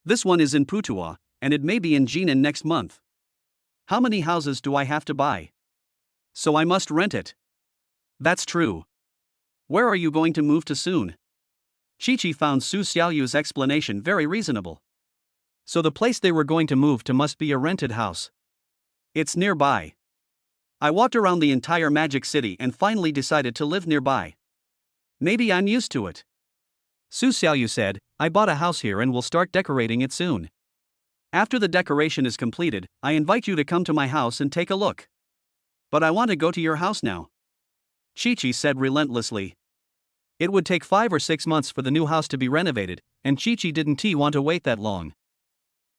This one is in Putuo, and it may be in Jinan next month. How many houses do I have to buy? So I must rent it. That's true. Where are you going to move to soon? Chi-Chi found Su Xiaoyu's explanation very reasonable. So the place they were going to move to must be a rented house. It's nearby. I walked around the entire Magic City and finally decided to live nearby. Maybe I'm used to it. Su Xiaoyu said, I bought a house here and will start decorating it soon. After the decoration is completed, I invite you to come to my house and take a look. But I want to go to your house now. Chi-Chi said relentlessly. It would take 5 or 6 months for the new house to be renovated, and Chi-Chi didn't want to wait that long.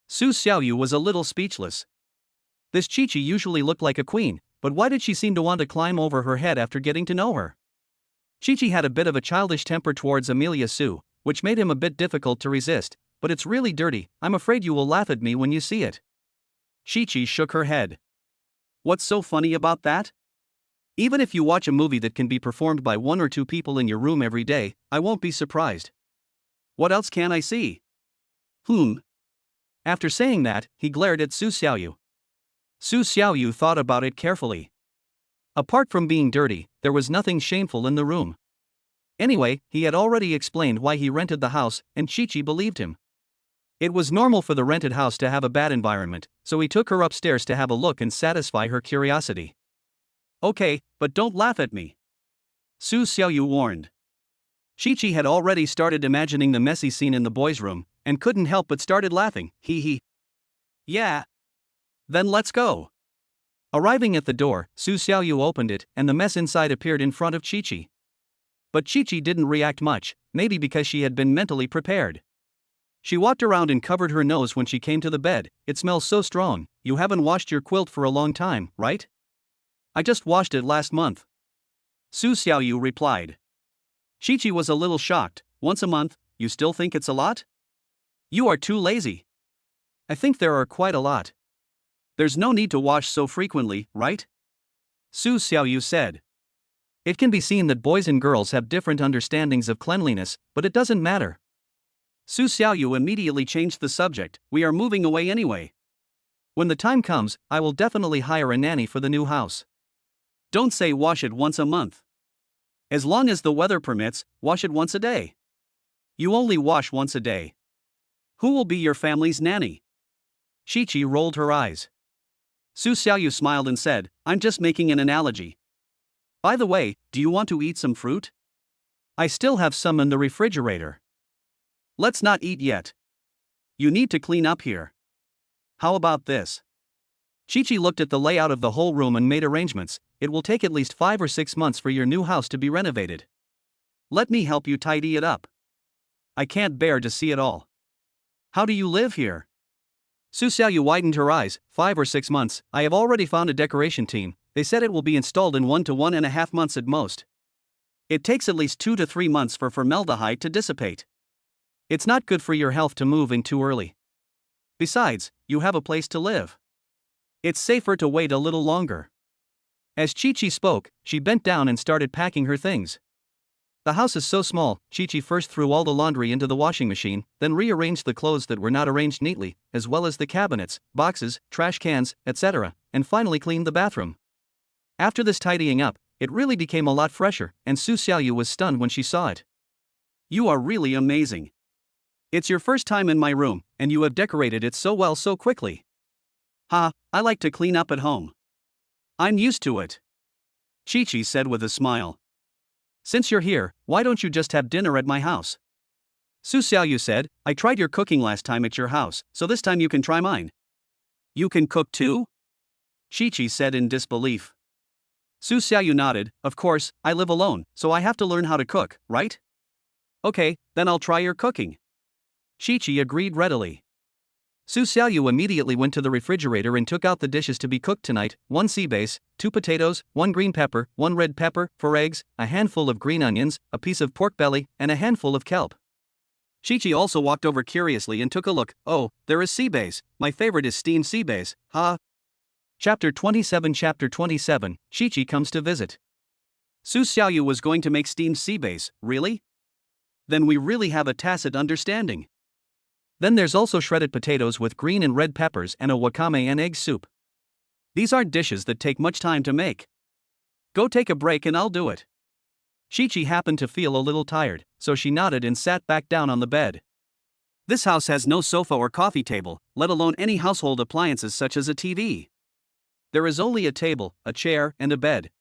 Su Xiaoyu was a little speechless. This Chi-Chi usually looked like a queen, but why did she seem to want to climb over her head after getting to know her? Chi-Chi had a bit of a childish temper towards Amelia Su, which made him a bit difficult to resist, but it's really dirty, I'm afraid you will laugh at me when you see it. Chi-Chi shook her head. What's so funny about that? Even if you watch a movie that can be performed by 1 or 2 people in your room every day, I won't be surprised. What else can I see? After saying that, he glared at Su Xiaoyu. Su Xiaoyu thought about it carefully. Apart from being dirty, there was nothing shameful in the room. Anyway, he had already explained why he rented the house, and Chi-Chi believed him. It was normal for the rented house to have a bad environment, so he took her upstairs to have a look and satisfy her curiosity. Okay, but don't laugh at me. Su Xiaoyu warned. Chi-Chi had already started imagining the messy scene in the boys' room, and couldn't help but started laughing, hee. Yeah. Then let's go. Arriving at the door, Su Xiaoyu opened it, and the mess inside appeared in front of Chi-Chi. But Chi-Chi didn't react much, maybe because she had been mentally prepared. She walked around and covered her nose when she came to the bed. It smells so strong. You haven't washed your quilt for a long time, right? I just washed it last month. Su Xiaoyu replied. Chi-Chi was a little shocked. Once a month, you still think it's a lot? You are too lazy. I think there are quite a lot. There's no need to wash so frequently, right? Su Xiaoyu said. It can be seen that boys and girls have different understandings of cleanliness, but it doesn't matter. Su Xiaoyu immediately changed the subject. We are moving away anyway. When the time comes, I will definitely hire a nanny for the new house. Don't say wash it once a month. As long as the weather permits, wash it once a day. You only wash once a day. Who will be your family's nanny? Chi-Chi rolled her eyes. Su Xiaoyu smiled and said, I'm just making an analogy. By the way, do you want to eat some fruit? I still have some in the refrigerator. Let's not eat yet. You need to clean up here. How about this? Chi-Chi looked at the layout of the whole room and made arrangements. It will take at least 5 or 6 months for your new house to be renovated. Let me help you tidy it up. I can't bear to see it all. How do you live here? Su Xiaoyu widened her eyes. 5 or 6 months. I have already found a decoration team. They said it will be installed in 1 to 1.5 months at most. It takes at least 2 to 3 months for formaldehyde to dissipate. It's not good for your health to move in too early. Besides, you have a place to live. It's safer to wait a little longer. As Chi-Chi spoke, she bent down and started packing her things. The house is so small. Chi-Chi first threw all the laundry into the washing machine, then rearranged the clothes that were not arranged neatly, as well as the cabinets, boxes, trash cans, etc., and finally cleaned the bathroom. After this tidying up, it really became a lot fresher, and Su Xiaoyu was stunned when she saw it. You are really amazing. It's your first time in my room, and you have decorated it so well so quickly. Ha, I like to clean up at home. I'm used to it. Chi-Chi said with a smile. Since you're here, why don't you just have dinner at my house? Su Xiaoyu said, I tried your cooking last time at your house, so this time you can try mine. You can cook too? Chi-Chi said in disbelief. Su Xiaoyu nodded, of course, I live alone, so I have to learn how to cook, right? Okay, then I'll try your cooking. Chi-Chi agreed readily. Su Xiaoyu immediately went to the refrigerator and took out the dishes to be cooked tonight: 1 sea bass, 2 potatoes, 1 green pepper, 1 red pepper, 4 eggs, a handful of green onions, a piece of pork belly, and a handful of kelp. Chi-Chi also walked over curiously and took a look. Oh, there is sea bass. My favorite is steamed sea bass, huh? Chapter 27 Chi-Chi comes to visit. Su Xiaoyu was going to make steamed sea bass, really? Then we really have a tacit understanding. Then there's also shredded potatoes with green and red peppers and a wakame and egg soup. These aren't dishes that take much time to make. Go take a break and I'll do it. Chi-Chi happened to feel a little tired, so she nodded and sat back down on the bed. This house has no sofa or coffee table, let alone any household appliances such as a TV. There is only a table, a chair, and a bed.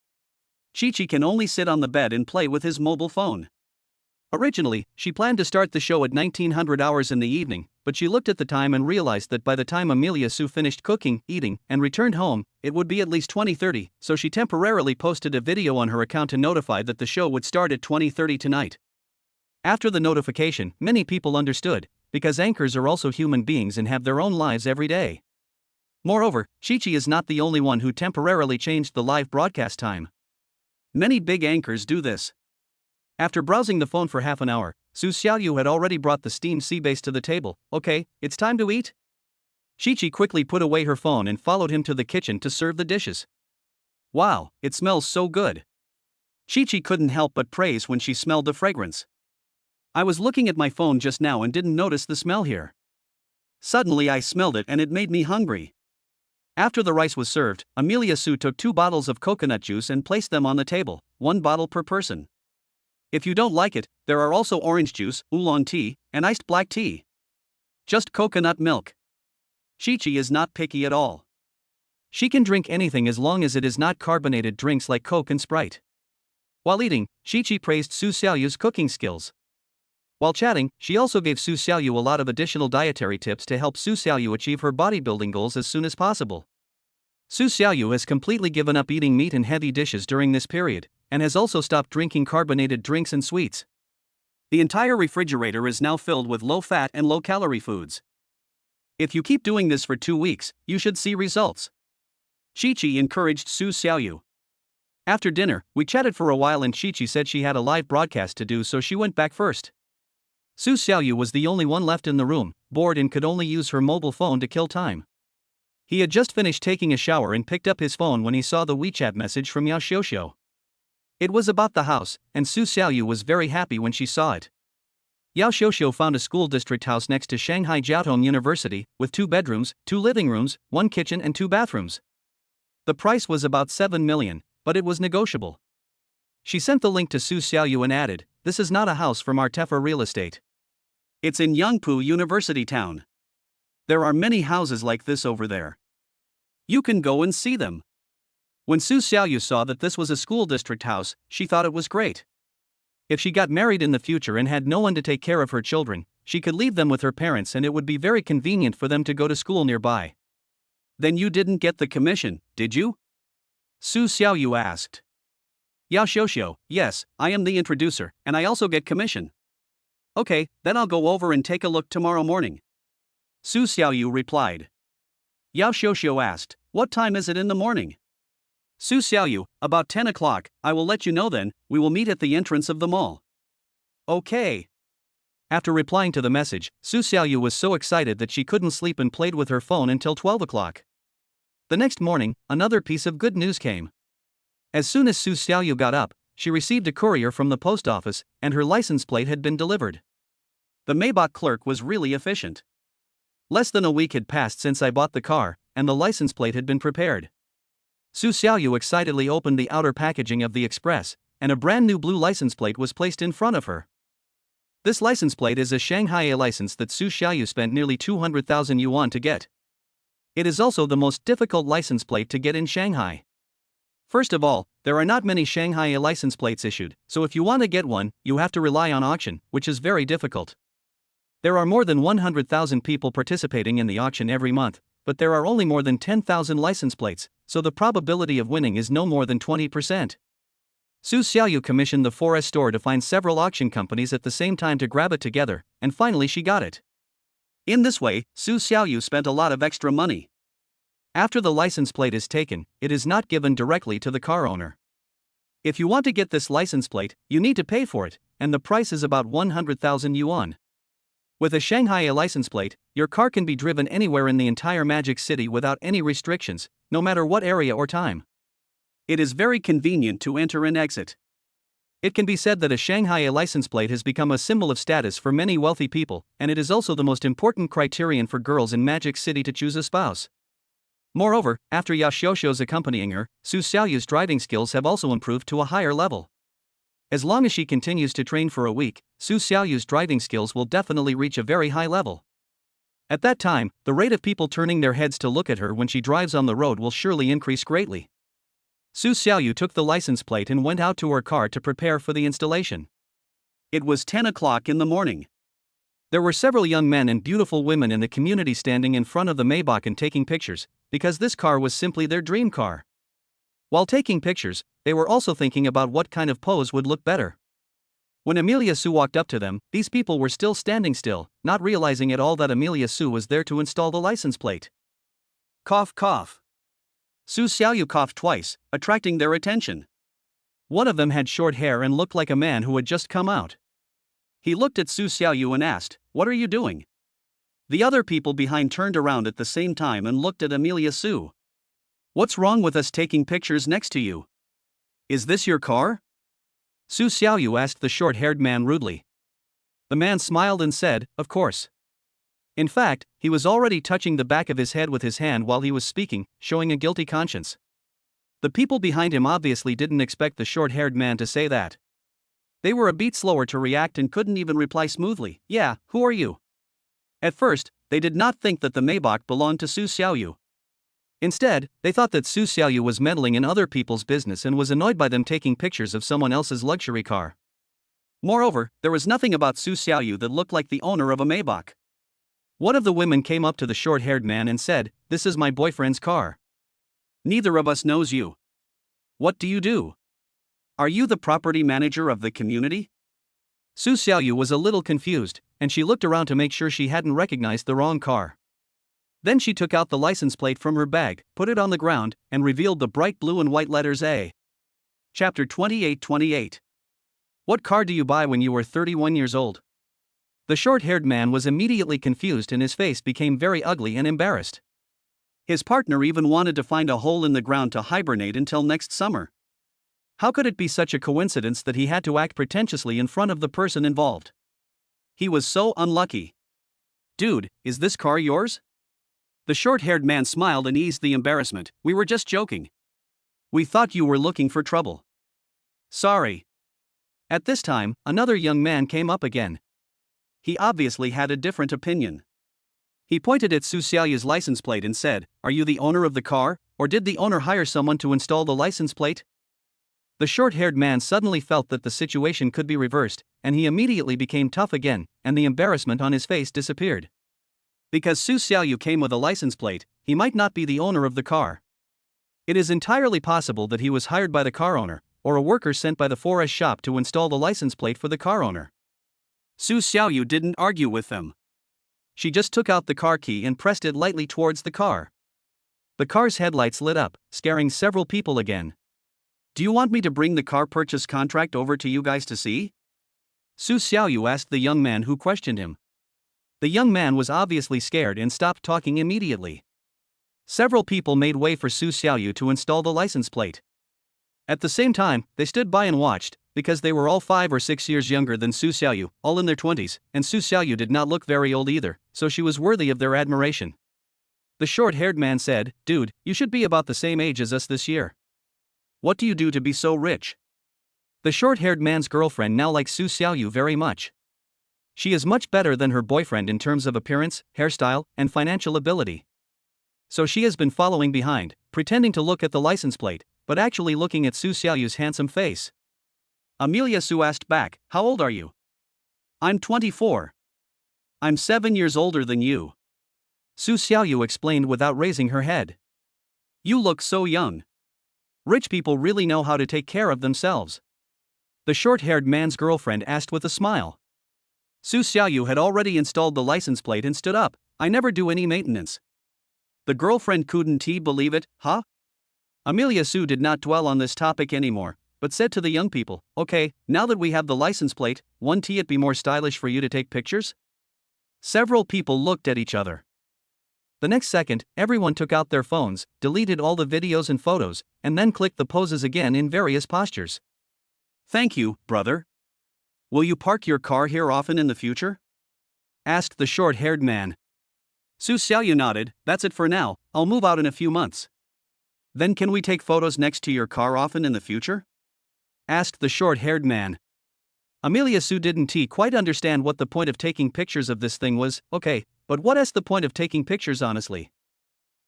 Chi-Chi can only sit on the bed and play with his mobile phone. Originally, she planned to start the show at 1900 hours in the evening, but she looked at the time and realized that by the time Amelia Sue finished cooking, eating, and returned home, it would be at least 20:30, so she temporarily posted a video on her account to notify that the show would start at 20:30 tonight. After the notification, many people understood, because anchors are also human beings and have their own lives every day. Moreover, Chi-Chi is not the only one who temporarily changed the live broadcast time. Many big anchors do this. After browsing the phone for half an hour, Su Xiaoyu had already brought the steamed sea bass to the table. Okay, it's time to eat? Chi-Chi quickly put away her phone and followed him to the kitchen to serve the dishes. Wow, it smells so good. Chi-Chi couldn't help but praise when she smelled the fragrance. I was looking at my phone just now and didn't notice the smell here. Suddenly I smelled it and it made me hungry. After the rice was served, Amelia Sue took 2 bottles of coconut juice and placed them on the table, 1 bottle per person. If you don't like it, there are also orange juice, oolong tea, and iced black tea. Just coconut milk. Chi-Chi is not picky at all. She can drink anything as long as it is not carbonated drinks like Coke and Sprite. While eating, Chi-Chi praised Su Xiaoyu's cooking skills. While chatting, she also gave Su Xiaoyu a lot of additional dietary tips to help Su Xiaoyu achieve her bodybuilding goals as soon as possible. Su Xiaoyu has completely given up eating meat and heavy dishes during this period, and has also stopped drinking carbonated drinks and sweets. The entire refrigerator is now filled with low-fat and low-calorie foods. If you keep doing this for 2 weeks, you should see results. Chi-Chi encouraged Su Xiaoyu. After dinner, we chatted for a while and Chi-Chi said she had a live broadcast to do, so she went back first. Su Xiaoyu was the only one left in the room, bored and could only use her mobile phone to kill time. He had just finished taking a shower and picked up his phone when he saw the WeChat message from Yao Xiuxiu. It was about the house, and Su Xiaoyu was very happy when she saw it. Yao Xiuxiu found a school district house next to Shanghai Jiaotong University, with 2 bedrooms, 2 living rooms, 1 kitchen and 2 bathrooms. The price was about 7 million, but it was negotiable. She sent the link to Su Xiaoyu and added, "This is not a house from Artefa Real Estate. It's in Yangpu University Town. There are many houses like this over there. You can go and see them." When Su Xiaoyu saw that this was a school district house, she thought it was great. If she got married in the future and had no one to take care of her children, she could leave them with her parents and it would be very convenient for them to go to school nearby. Then you didn't get the commission, did you? Su Xiaoyu asked. Yao Xiuxiu, yes, I am the introducer, and I also get commission. Okay, then I'll go over and take a look tomorrow morning. Su Xiaoyu replied. Yao Xiuxiu asked, what time is it in the morning? Su Xiaoyu, about 10 o'clock, I will let you know then, we will meet at the entrance of the mall. Okay. After replying to the message, Su Xiaoyu was so excited that she couldn't sleep and played with her phone until 12 o'clock. The next morning, another piece of good news came. As soon as Su Xiaoyu got up, she received a courier from the post office, and her license plate had been delivered. The Maybach clerk was really efficient. Less than a week had passed since I bought the car, and the license plate had been prepared. Su Xiaoyu excitedly opened the outer packaging of the express, and a brand new blue license plate was placed in front of her. This license plate is a Shanghai A license that Su Xiaoyu spent nearly 200,000 yuan to get. It is also the most difficult license plate to get in Shanghai. First of all, there are not many Shanghai A license plates issued, so if you want to get one, you have to rely on auction, which is very difficult. There are more than 100,000 people participating in the auction every month, but there are only more than 10,000 license plates, so the probability of winning is no more than 20%. Su Xiaoyu commissioned the 4S store to find several auction companies at the same time to grab it together, and finally she got it. In this way, Su Xiaoyu spent a lot of extra money. After the license plate is taken, it is not given directly to the car owner. If you want to get this license plate, you need to pay for it, and the price is about 100,000 yuan. With a Shanghai A license plate, your car can be driven anywhere in the entire Magic City without any restrictions, no matter what area or time. It is very convenient to enter and exit. It can be said that a Shanghai A license plate has become a symbol of status for many wealthy people, and it is also the most important criterion for girls in Magic City to choose a spouse. Moreover, after Yashiosho's accompanying her, Su Xiaoyu's driving skills have also improved to a higher level. As long as she continues to train for a week, Su Xiaoyu's driving skills will definitely reach a very high level. At that time, the rate of people turning their heads to look at her when she drives on the road will surely increase greatly. Su Xiaoyu took the license plate and went out to her car to prepare for the installation. It was 10 o'clock in the morning. There were several young men and beautiful women in the community standing in front of the Maybach and taking pictures, because this car was simply their dream car. While taking pictures, they were also thinking about what kind of pose would look better. When Amelia Su walked up to them, these people were still standing still, not realizing at all that Amelia Su was there to install the license plate. Cough cough. Su Xiaoyu coughed twice, attracting their attention. One of them had short hair and looked like a man who had just come out. He looked at Su Xiaoyu and asked, "What are you doing?" The other people behind turned around at the same time and looked at Amelia Su. "What's wrong with us taking pictures next to you? Is this your car?" Su Xiaoyu asked the short-haired man rudely. The man smiled and said, "Of course." In fact, he was already touching the back of his head with his hand while he was speaking, showing a guilty conscience. The people behind him obviously didn't expect the short-haired man to say that. They were a bit slower to react and couldn't even reply smoothly, "Yeah, who are you?" At first, they did not think that the Maybach belonged to Su Xiaoyu. Instead, they thought that Su Xiaoyu was meddling in other people's business and was annoyed by them taking pictures of someone else's luxury car. Moreover, there was nothing about Su Xiaoyu that looked like the owner of a Maybach. One of the women came up to the short-haired man and said, "This is my boyfriend's car. Neither of us knows you. What do you do? Are you the property manager of the community?" Su Xiaoyu was a little confused, and she looked around to make sure she hadn't recognized the wrong car. Then she took out the license plate from her bag, put it on the ground, and revealed the bright blue and white letters A. Chapter 28:28. What car do you buy when you were 31 years old? The short-haired man was immediately confused and his face became very ugly and embarrassed. His partner even wanted to find a hole in the ground to hibernate until next summer. How could it be such a coincidence that he had to act pretentiously in front of the person involved? He was so unlucky. "Dude, is this car yours?" The short-haired man smiled and eased the embarrassment. "We were just joking. We thought you were looking for trouble." "Sorry." At this time, another young man came up again. He obviously had a different opinion. He pointed at Su Xiaoyu's license plate and said, "Are you the owner of the car, or did the owner hire someone to install the license plate?" The short-haired man suddenly felt that the situation could be reversed, and he immediately became tough again, and the embarrassment on his face disappeared. Because Su Xiaoyu came with a license plate, he might not be the owner of the car. It is entirely possible that he was hired by the car owner, or a worker sent by the 4S shop to install the license plate for the car owner. Su Xiaoyu didn't argue with them. She just took out the car key and pressed it lightly towards the car. The car's headlights lit up, scaring several people again. "Do you want me to bring the car purchase contract over to you guys to see?" Su Xiaoyu asked the young man who questioned him. The young man was obviously scared and stopped talking immediately. Several people made way for Su Xiaoyu to install the license plate. At the same time, they stood by and watched, because they were all 5 or 6 years younger than Su Xiaoyu, all in their 20s, and Su Xiaoyu did not look very old either, so she was worthy of their admiration. The short-haired man said, "Dude, you should be about the same age as us this year. What do you do to be so rich?" The short-haired man's girlfriend now likes Su Xiaoyu very much. She is much better than her boyfriend in terms of appearance, hairstyle, and financial ability. So she has been following behind, pretending to look at the license plate, but actually looking at Su Xiaoyu's handsome face. Amelia Su asked back, "How old are you?" "I'm 24. I'm 7 years older than you." Su Xiaoyu explained without raising her head. "You look so young. Rich people really know how to take care of themselves." The short-haired man's girlfriend asked with a smile. Su Xiaoyu had already installed the license plate and stood up. "I never do any maintenance." The girlfriend couldn't believe it, huh? Amelia Su did not dwell on this topic anymore, but said to the young people, "Okay, now that we have the license plate, won't it be more stylish for you to take pictures?" Several people looked at each other. The next second, everyone took out their phones, deleted all the videos and photos, and then clicked the poses again in various postures. "Thank you, brother. Will you park your car here often in the future?" asked the short-haired man. Su Xiaoyu nodded. "That's it for now, I'll move out in a few months." "Then can we take photos next to your car often in the future?" asked the short-haired man. Amelia Su didn't quite understand what the point of taking pictures of this thing was. "Okay, but what is the point of taking pictures honestly?"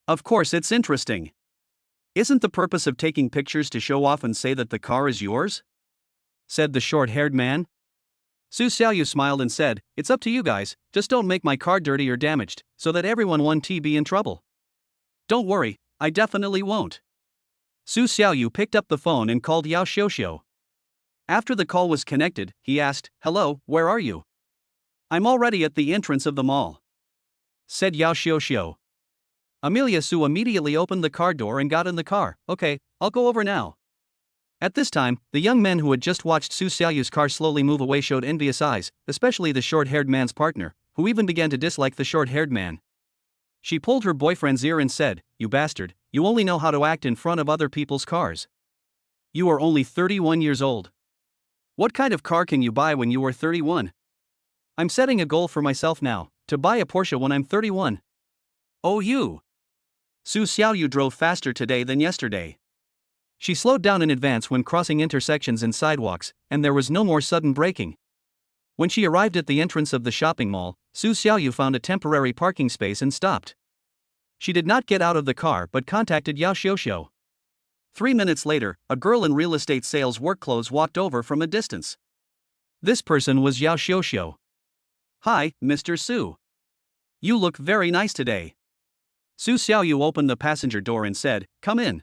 "Of course it's interesting. Isn't the purpose of taking pictures to show off and say that the car is yours?" said the short-haired man. Su Xiaoyu smiled and said, "It's up to you guys, just don't make my car dirty or damaged, so that everyone won't be in trouble." "Don't worry, I definitely won't." Su Xiaoyu picked up the phone and called Yao Xiuxiu. After the call was connected, he asked, "Hello, where are you?" "I'm already at the entrance of the mall," said Yao Xiuxiu. Amelia Su immediately opened the car door and got in the car. "Okay, I'll go over now." At this time, the young men who had just watched Su Xiaoyu's car slowly move away showed envious eyes, especially the short-haired man's partner, who even began to dislike the short-haired man. She pulled her boyfriend's ear and said, "You bastard, you only know how to act in front of other people's cars. You are only 31 years old. What kind of car can you buy when you are 31? I'm setting a goal for myself now, to buy a Porsche when I'm 31. Oh you! Su Xiaoyu drove faster today than yesterday. She slowed down in advance when crossing intersections and sidewalks, and there was no more sudden braking. When she arrived at the entrance of the shopping mall, Su Xiaoyu found a temporary parking space and stopped. She did not get out of the car but contacted Yao Xiuxiu. 3 minutes later, a girl in real estate sales work clothes walked over from a distance. This person was Yao Xiuxiu. "Hi, Mr. Su. You look very nice today." Su Xiaoyu opened the passenger door and said, "Come in."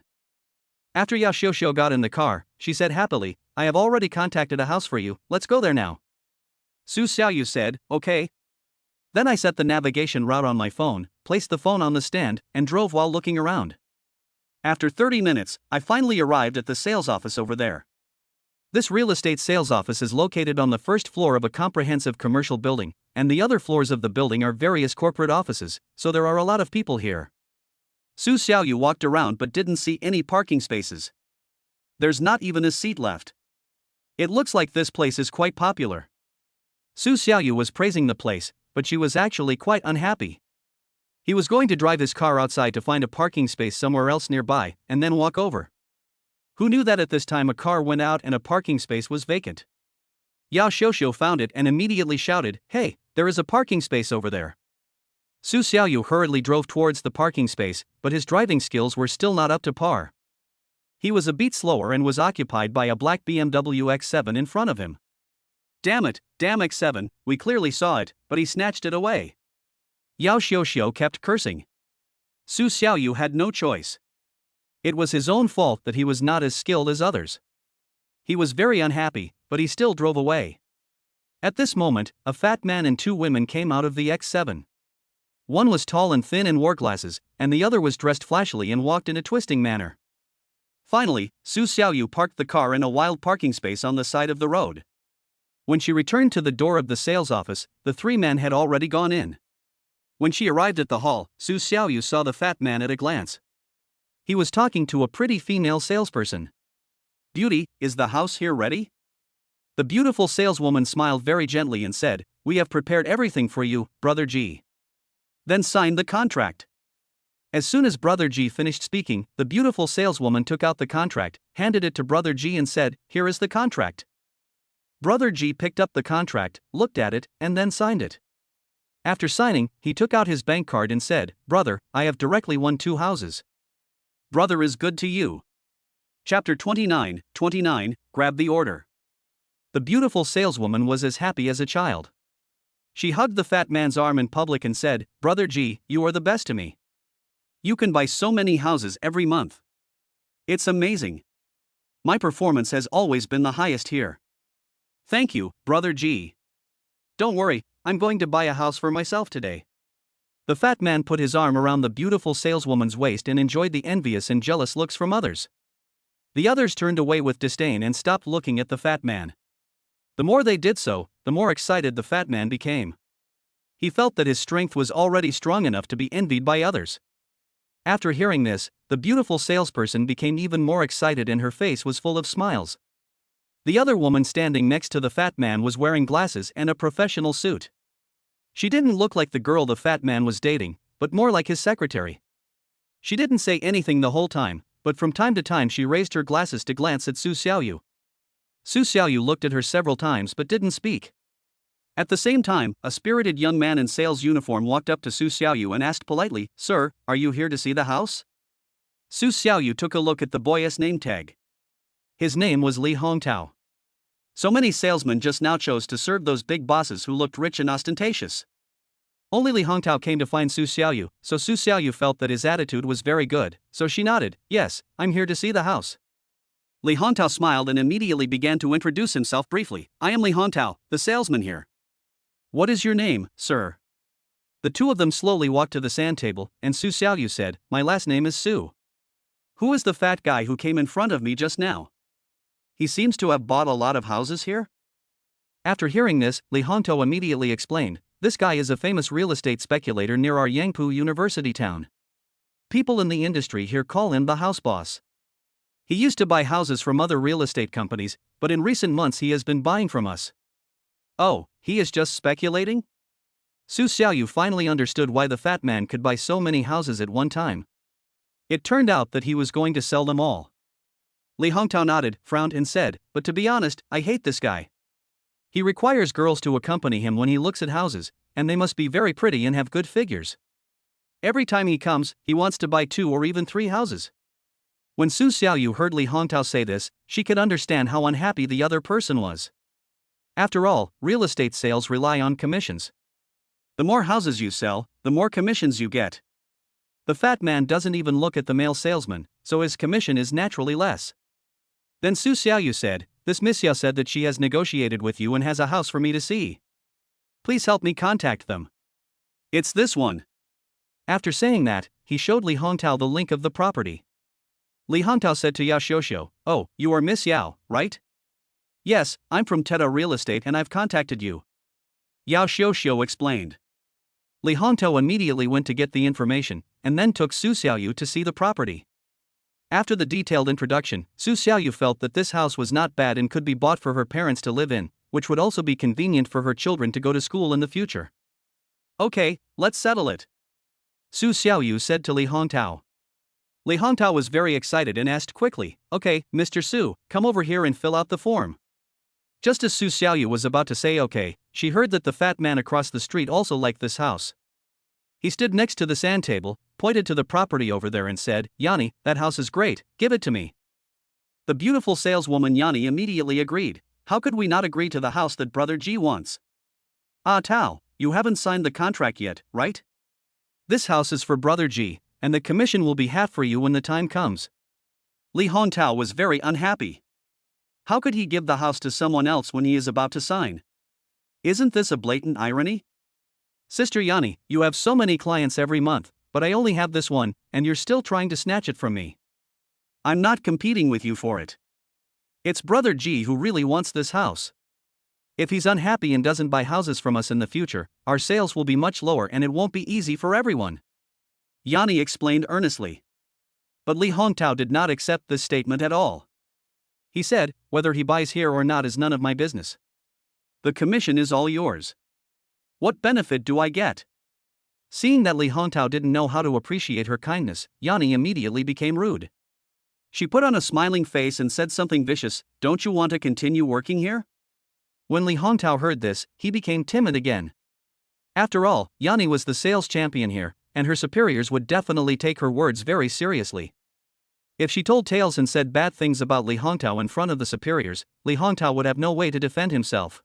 After Yao Xiuxiu got in the car, she said happily, "I have already contacted a house for you, let's go there now." Su Xiaoyu said, "Okay." Then I set the navigation route on my phone, placed the phone on the stand, and drove while looking around. After 30 minutes, I finally arrived at the sales office over there. This real estate sales office is located on the first floor of a comprehensive commercial building, and the other floors of the building are various corporate offices, so there are a lot of people here. Su Xiaoyu walked around but didn't see any parking spaces. There's not even a seat left. It looks like this place is quite popular. Su Xiaoyu was praising the place, but she was actually quite unhappy. He was going to drive his car outside to find a parking space somewhere else nearby, and then walk over. Who knew that at this time a car went out and a parking space was vacant? Yao Xiuxiu found it and immediately shouted, "Hey, there is a parking space over there." Su Xiaoyu hurriedly drove towards the parking space, but his driving skills were still not up to par. He was a bit slower and was occupied by a black BMW X7 in front of him. Damn X7, we clearly saw it, but he snatched it away." Yao Xiuxiu kept cursing. Su Xiaoyu had no choice. It was his own fault that he was not as skilled as others. He was very unhappy, but he still drove away. At this moment, a fat man and 2 women came out of the X7. One was tall and thin and wore glasses, and the other was dressed flashily and walked in a twisting manner. Finally, Su Xiaoyu parked the car in a wild parking space on the side of the road. When she returned to the door of the sales office, the 3 men had already gone in. When she arrived at the hall, Su Xiaoyu saw the fat man at a glance. He was talking to a pretty female salesperson. "Beauty, is the house here ready?" The beautiful saleswoman smiled very gently and said, "We have prepared everything for you, Brother G. Then sign the contract." As soon as Brother G finished speaking, the beautiful saleswoman took out the contract, handed it to Brother G and said, "Here is the contract." Brother G picked up the contract, looked at it, and then signed it. After signing, he took out his bank card and said, "Brother, I have directly won 2 houses. Brother is good to you. Chapter 29, Grab the Order. The beautiful saleswoman was as happy as a child. She hugged the fat man's arm in public and said, "Brother G, you are the best to me. You can buy so many houses every month. It's amazing. My performance has always been the highest here. Thank you, Brother G. Don't worry, I'm going to buy a house for myself today." The fat man put his arm around the beautiful saleswoman's waist and enjoyed the envious and jealous looks from others. The others turned away with disdain and stopped looking at the fat man. The more they did so, the more excited the fat man became. He felt that his strength was already strong enough to be envied by others. After hearing this, the beautiful salesperson became even more excited and her face was full of smiles. The other woman standing next to the fat man was wearing glasses and a professional suit. She didn't look like the girl the fat man was dating, but more like his secretary. She didn't say anything the whole time, but from time to time she raised her glasses to glance at Su Xiaoyu. Su Xiaoyu looked at her several times but didn't speak. At the same time, a spirited young man in sales uniform walked up to Su Xiaoyu and asked politely, "Sir, are you here to see the house?" Su Xiaoyu took a look at the boy's name tag. His name was Li Hongtao. So many salesmen just now chose to serve those big bosses who looked rich and ostentatious. Only Li Hongtao came to find Su Xiaoyu, so Su Xiaoyu felt that his attitude was very good, so she nodded, "Yes, I'm here to see the house." Li Hongtao smiled and immediately began to introduce himself briefly. "I am Li Hongtao, the salesman here. What is your name, sir?" The two of them slowly walked to the sand table, and Su Xiaoyu said, "My last name is Su." "Who is the fat guy who came in front of me just now? He seems to have bought a lot of houses here?" After hearing this, Li Hongtao immediately explained, "This guy is a famous real estate speculator near our Yangpu University town. People in the industry here call him the house boss. He used to buy houses from other real estate companies, but in recent months he has been buying from us." "Oh, he is just speculating?" Su Xiaoyu finally understood why the fat man could buy so many houses at one time. It turned out that he was going to sell them all. Li Hongtao nodded, frowned and said, "But to be honest, I hate this guy. He requires girls to accompany him when he looks at houses, and they must be very pretty and have good figures. Every time he comes, he wants to buy 2 or even 3 houses." When Su Xiaoyu heard Li Hongtao say this, she could understand how unhappy the other person was. After all, real estate sales rely on commissions. The more houses you sell, the more commissions you get. The fat man doesn't even look at the male salesman, so his commission is naturally less. Then Su Xiaoyu said, "This Miss Xiao said that she has negotiated with you and has a house for me to see. Please help me contact them." "It's this one." After saying that, he showed Li Hongtao the link of the property. Li Hongtao said to Yao Xiuxiu, "Oh, you are Miss Yao, right?" "Yes, I'm from Teta Real Estate and I've contacted you," Yao Xiuxiu explained. Li Hongtao immediately went to get the information, and then took Su Xiaoyu to see the property. After the detailed introduction, Su Xiaoyu felt that this house was not bad and could be bought for her parents to live in, which would also be convenient for her children to go to school in the future. "Okay, let's settle it," Su Xiaoyu said to Li Hongtao. Li Hongtao was very excited and asked quickly, "Okay, Mr. Su, come over here and fill out the form." Just as Su Xiaoyu was about to say okay, she heard that the fat man across the street also liked this house. He stood next to the sand table, pointed to the property over there and said, "Yanni, that house is great, give it to me." The beautiful saleswoman Yanni immediately agreed. "How could we not agree to the house that Brother G wants?" "Ah Tao, you haven't signed the contract yet, right?" "This house is for Brother G, and the commission will be half for you when the time comes." Li Hongtao was very unhappy. How could he give the house to someone else when he is about to sign? Isn't this a blatant irony? "Sister Yanni, you have so many clients every month, but I only have this one, and you're still trying to snatch it from me." "I'm not competing with you for it. It's Brother G who really wants this house. If he's unhappy and doesn't buy houses from us in the future, our sales will be much lower and it won't be easy for everyone," Yanni explained earnestly. But Li Hongtao did not accept this statement at all. He said, "Whether he buys here or not is none of my business. The commission is all yours. What benefit do I get?" Seeing that Li Hongtao didn't know how to appreciate her kindness, Yanni immediately became rude. She put on a smiling face and said something vicious, "Don't you want to continue working here?" When Li Hongtao heard this, he became timid again. After all, Yanni was the sales champion here, and her superiors would definitely take her words very seriously. If she told tales and said bad things about Li Hongtao in front of the superiors, Li Hongtao would have no way to defend himself.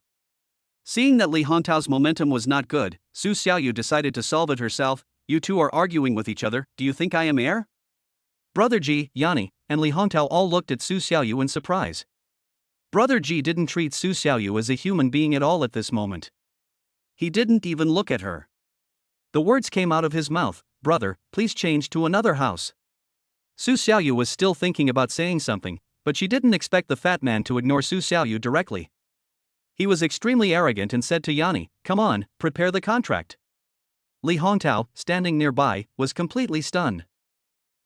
Seeing that Li Hongtao's momentum was not good, Su Xiaoyu decided to solve it herself. "You two are arguing with each other, do you think I am heir?" Brother Ji, Yanni, and Li Hongtao all looked at Su Xiaoyu in surprise. Brother Ji didn't treat Su Xiaoyu as a human being at all at this moment. He didn't even look at her. The words came out of his mouth, "Brother, please change to another house." Su Xiaoyu was still thinking about saying something, but she didn't expect the fat man to ignore Su Xiaoyu directly. He was extremely arrogant and said to Yanni, "Come on, prepare the contract." Li Hongtao, standing nearby, was completely stunned.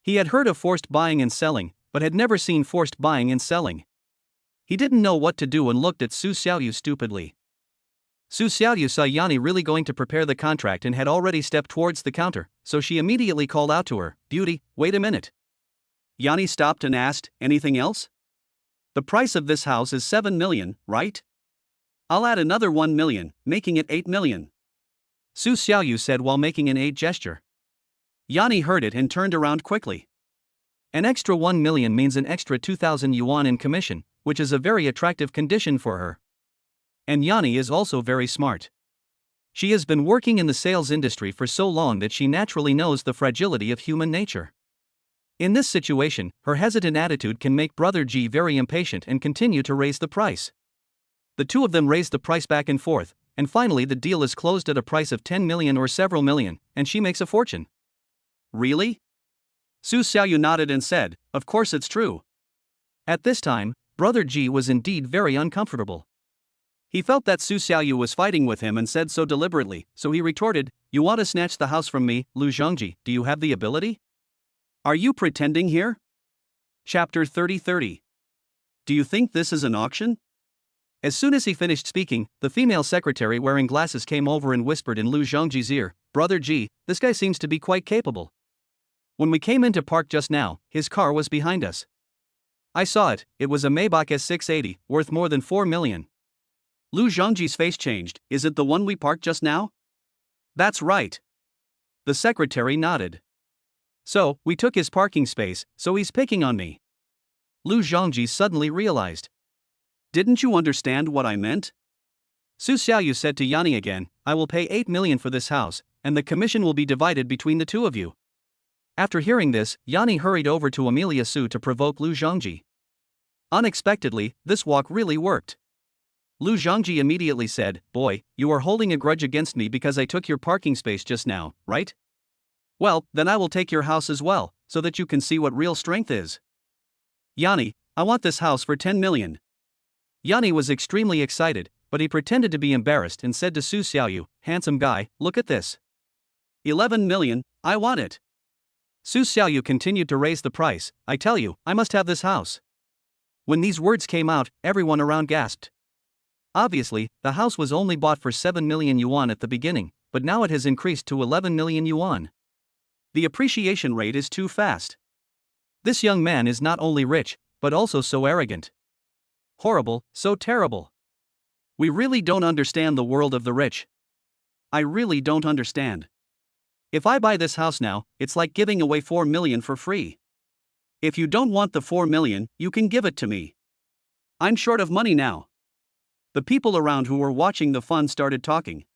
He had heard of forced buying and selling, but had never seen forced buying and selling. He didn't know what to do and looked at Su Xiaoyu stupidly. Su Xiaoyu saw Yanni really going to prepare the contract and had already stepped towards the counter, so she immediately called out to her, "Beauty, wait a minute." Yanni stopped and asked, "Anything else? The price of this house is 7 million, right? I'll add another 1 million, making it 8 million. Su Xiaoyu said while making an 8 gesture. Yanni heard it and turned around quickly. An extra 1 million means an extra 2,000 yuan in commission, which is a very attractive condition for her. And Yanni is also very smart. She has been working in the sales industry for so long that she naturally knows the fragility of human nature. In this situation, her hesitant attitude can make Brother Ji very impatient and continue to raise the price. The two of them raise the price back and forth, and finally the deal is closed at a price of 10 million or several million, and she makes a fortune. Really? Su Xiaoyu nodded and said, "Of course it's true." At this time, Brother Ji was indeed very uncomfortable. He felt that Su Xiaoyu was fighting with him and said so deliberately, so he retorted, "You want to snatch the house from me, Lu Zhongji, do you have the ability? Are you pretending here?" Chapter 30:30. Do you think this is an auction? As soon as he finished speaking, the female secretary wearing glasses came over and whispered in Lu Zhongji's ear, "Brother Ji, this guy seems to be quite capable. When we came into park just now, his car was behind us. I saw it, it was a Maybach S680, worth more than 4 million. Lu Zhongji's face changed. "Is it the one we parked just now?" "That's right." The secretary nodded. "So, we took his parking space, so he's picking on me." Lu Zhongji suddenly realized. "Didn't you understand what I meant?" Su Xiaoyu said to Yanni again, "I will pay 8 million for this house, and the commission will be divided between the two of you." After hearing this, Yanni hurried over to Amelia Su to provoke Lu Zhongji. Unexpectedly, this walk really worked. Lu Zhongji immediately said, "Boy, you are holding a grudge against me because I took your parking space just now, right? Well, then I will take your house as well, so that you can see what real strength is." "Yanni, I want this house for 10 million. Yanni was extremely excited, but he pretended to be embarrassed and said to Su Xiaoyu, "Handsome guy, look at this. 11 million, I want it." Su Xiaoyu continued to raise the price. "I tell you, I must have this house." When these words came out, everyone around gasped. Obviously, the house was only bought for 7 million yuan at the beginning, but now it has increased to 11 million yuan. The appreciation rate is too fast. This young man is not only rich, but also so arrogant. Horrible, so terrible. We really don't understand the world of the rich. I really don't understand. If I buy this house now, it's like giving away 4 million for free. If you don't want the 4 million, you can give it to me. I'm short of money now." The people around who were watching the fun started talking.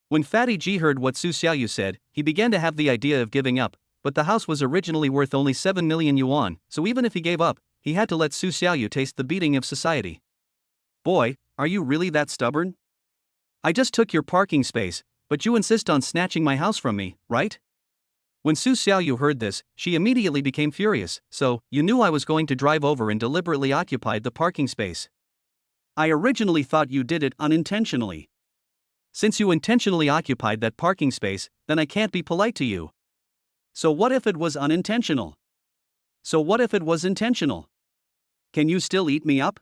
When Fatty Ji heard what Su Xiaoyu said, he began to have the idea of giving up, but the house was originally worth only 7 million yuan, so even if he gave up, he had to let Su Xiaoyu taste the beating of society. "Boy, are you really that stubborn? I just took your parking space, but you insist on snatching my house from me, right?" When Su Xiaoyu heard this, she immediately became furious. "So, you knew I was going to drive over and deliberately occupied the parking space. I originally thought you did it unintentionally. Since you intentionally occupied that parking space, then I can't be polite to you." "So what if it was unintentional? So what if it was intentional? Can you still eat me up?"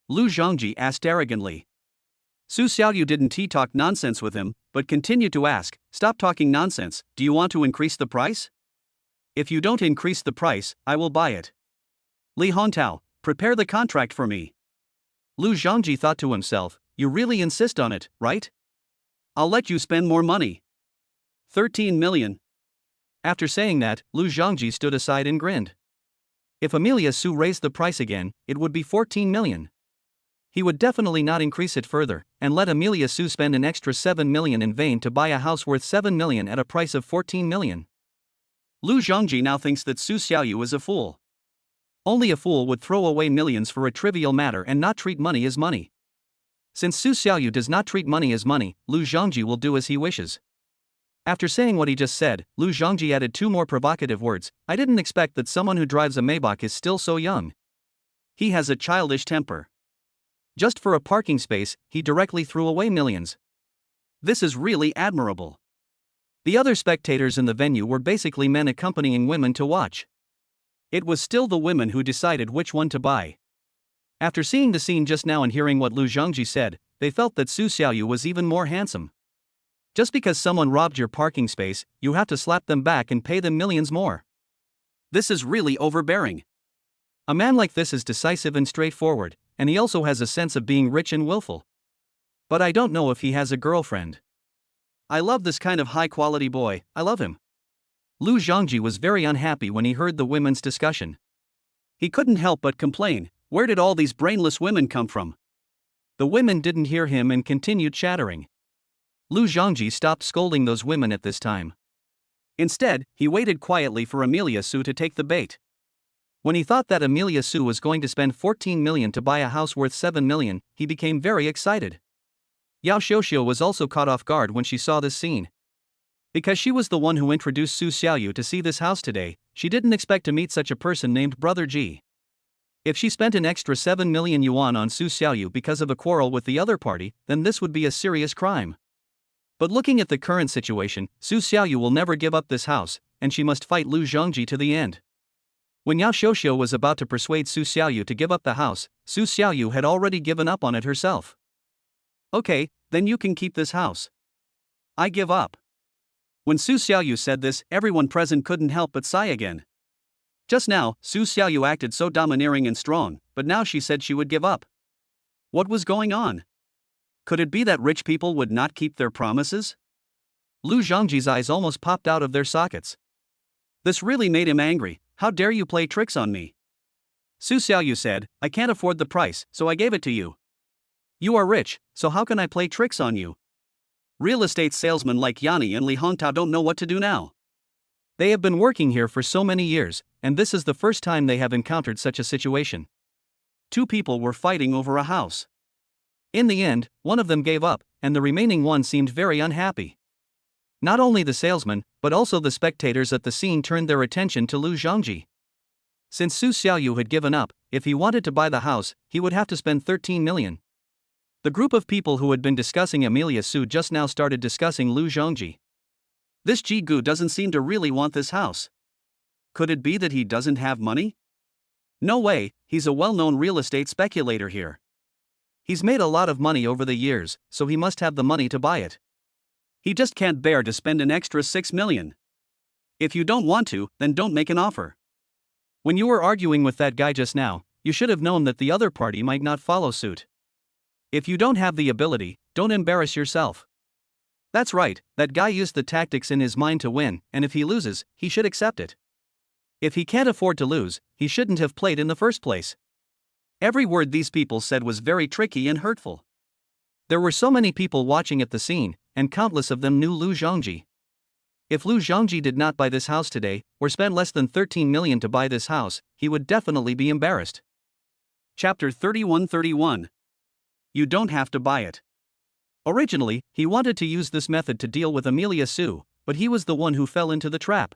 Lu Zhongji asked arrogantly. Su Xiaoyu didn't talk nonsense with him, but continued to ask, "Stop talking nonsense, do you want to increase the price? If you don't increase the price, I will buy it. Li Hongtao, prepare the contract for me." Lu Zhangji thought to himself, "You really insist on it, right? I'll let you spend more money. 13 million. After saying that, Lu Zhangji stood aside and grinned. If Amelia Su raised the price again, it would be 14 million. He would definitely not increase it further, and let Amelia Su spend an extra 7 million in vain to buy a house worth 7 million at a price of 14 million. Lu Zhangji now thinks that Su Xiaoyu is a fool. Only a fool would throw away millions for a trivial matter and not treat money as money. Since Su Xiaoyu does not treat money as money, Lu Zhangji will do as he wishes. After saying what he just said, Lu Zhangji added two more provocative words. "I didn't expect that someone who drives a Maybach is still so young. He has a childish temper. Just for a parking space, he directly threw away millions. This is really admirable." The other spectators in the venue were basically men accompanying women to watch. It was still the women who decided which one to buy. After seeing the scene just now and hearing what Lu Zhangji said, they felt that Su Xiaoyu was even more handsome. Just because someone robbed your parking space, you have to slap them back and pay them millions more. This is really overbearing. A man like this is decisive and straightforward, and he also has a sense of being rich and willful. But I don't know if he has a girlfriend. I love this kind of high-quality boy, I love him. Lu Zhangji was very unhappy when he heard the women's discussion. He couldn't help but complain, "Where did all these brainless women come from?" The women didn't hear him and continued chattering. Lu Zhangji stopped scolding those women at this time. Instead, he waited quietly for Amelia Su to take the bait. When he thought that Amelia Su was going to spend 14 million to buy a house worth 7 million, he became very excited. Yao Xiuxiu was also caught off guard when she saw this scene. Because she was the one who introduced Su Xiaoyu to see this house today, she didn't expect to meet such a person named Brother Ji. If she spent an extra 7 million yuan on Su Xiaoyu because of a quarrel with the other party, then this would be a serious crime. But looking at the current situation, Su Xiaoyu will never give up this house, and she must fight Lu Zhangji to the end. When Yao Xiuxiu was about to persuade Su Xiaoyu to give up the house, Su Xiaoyu had already given up on it herself. "Okay, then you can keep this house. I give up." When Su Xiaoyu said this, everyone present couldn't help but sigh again. Just now, Su Xiaoyu acted so domineering and strong, but now she said she would give up. What was going on? Could it be that rich people would not keep their promises? Lu Zhangji's eyes almost popped out of their sockets. This really made him angry. "How dare you play tricks on me?" Su Xiaoyu said, "I can't afford the price, so I gave it to you. You are rich, so how can I play tricks on you?" Real estate salesmen like Yanni and Li Hongtao don't know what to do now. They have been working here for so many years, and this is the first time they have encountered such a situation. Two people were fighting over a house. In the end, one of them gave up, and the remaining one seemed very unhappy. Not only the salesman, but also the spectators at the scene turned their attention to Lu Zhangji. Since Su Xiaoyu had given up, if he wanted to buy the house, he would have to spend 13 million. The group of people who had been discussing Amelia Su just now started discussing Lu Zhangji. This Ji Gu doesn't seem to really want this house. Could it be that he doesn't have money? No way, he's a well-known real estate speculator here. He's made a lot of money over the years, so he must have the money to buy it. He just can't bear to spend an extra 6 million. If you don't want to, then don't make an offer. When you were arguing with that guy just now, you should have known that the other party might not follow suit. If you don't have the ability, don't embarrass yourself. That's right, that guy used the tactics in his mind to win, and if he loses, he should accept it. If he can't afford to lose, he shouldn't have played in the first place. Every word these people said was very tricky and hurtful. There were so many people watching at the scene, and countless of them knew Lu Zhangji. If Lu Zhangji did not buy this house today, or spend less than 13 million to buy this house, he would definitely be embarrassed. Chapter 31-31. You don't have to buy it. Originally, he wanted to use this method to deal with Amelia Su, but he was the one who fell into the trap.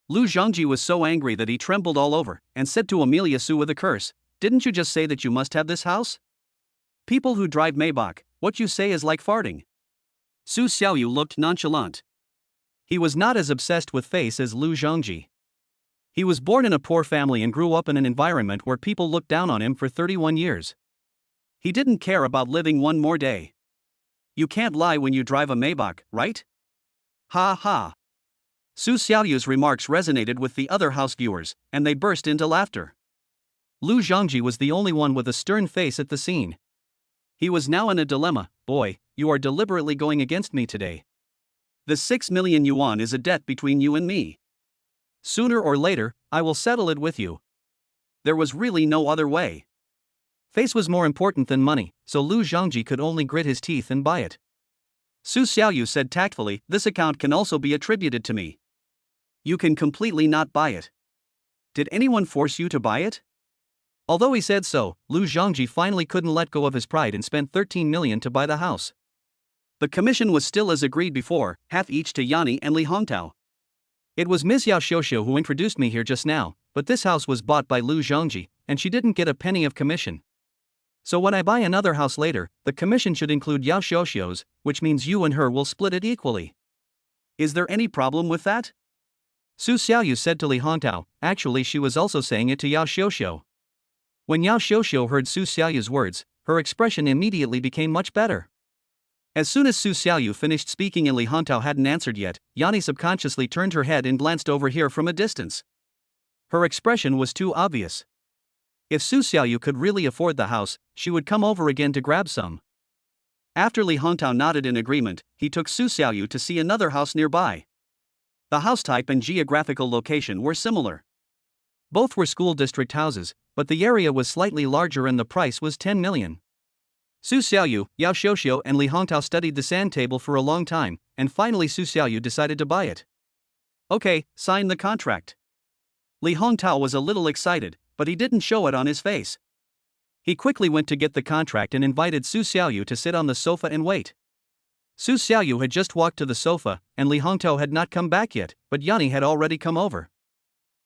Lu Zhangji was so angry that he trembled all over, and said to Amelia Su with a curse, "Didn't you just say that you must have this house? People who drive Maybach, what you say is like farting." Su Xiaoyu looked nonchalant. He was not as obsessed with face as Lu Zhangji. He was born in a poor family and grew up in an environment where people looked down on him for 31 years. He didn't care about living one more day. You can't lie when you drive a Maybach, right? Ha ha. Su Xiaoyu's remarks resonated with the other house viewers, and they burst into laughter. Lu Zhongji was the only one with a stern face at the scene. He was now in a dilemma. Boy, you are deliberately going against me today. The 6 million yuan is a debt between you and me. Sooner or later, I will settle it with you. There was really no other way. Face was more important than money, so Lu Zhongji could only grit his teeth and buy it. Su Xiaoyu said tactfully, this account can also be attributed to me. You can completely not buy it. Did anyone force you to buy it? Although he said so, Lu Zhongji finally couldn't let go of his pride and spent 13 million to buy the house. The commission was still as agreed before, half each to Yanni and Li Hongtao. It was Ms. Yao Xiuxiu who introduced me here just now, but this house was bought by Lu Zhongji, and she didn't get a penny of commission. So when I buy another house later, the commission should include Yao Xiuxiu's, which means you and her will split it equally. Is there any problem with that? Su Xiaoyu said to Li Hongtao. Actually, she was also saying it to Yao Xiuxiu. When Yao Xiuxiu heard Su Xiaoyu's words, her expression immediately became much better. As soon as Su Xiaoyu finished speaking and Li Hongtao hadn't answered yet, Yanni subconsciously turned her head and glanced over here from a distance. Her expression was too obvious. If Su Xiaoyu could really afford the house, she would come over again to grab some. After Li Hongtao nodded in agreement, he took Su Xiaoyu to see another house nearby. The house type and geographical location were similar. Both were school district houses, but the area was slightly larger and the price was 10 million. Su Xiaoyu, Yao Xiuxiu and Li Hongtao studied the sand table for a long time, and finally Su Xiaoyu decided to buy it. Okay, sign the contract. Li Hongtao was a little excited, but he didn't show it on his face. He quickly went to get the contract and invited Su Xiaoyu to sit on the sofa and wait. Su Xiaoyu had just walked to the sofa, and Li Hongtao had not come back yet, but Yanni had already come over.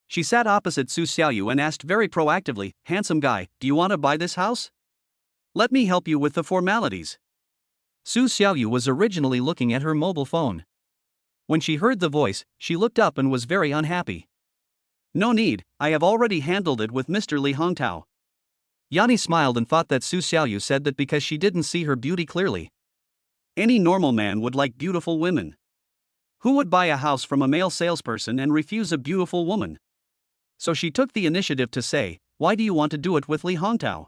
She sat opposite Su Xiaoyu and asked very proactively, handsome guy, do you want to buy this house? Let me help you with the formalities. Su Xiaoyu was originally looking at her mobile phone. When she heard the voice, she looked up and was very unhappy. No need, I have already handled it with Mr. Li Hongtao. Yanni smiled and thought that Su Xiaoyu said that because she didn't see her beauty clearly. Any normal man would like beautiful women. Who would buy a house from a male salesperson and refuse a beautiful woman? So she took the initiative to say, why do you want to do it with Li Hongtao?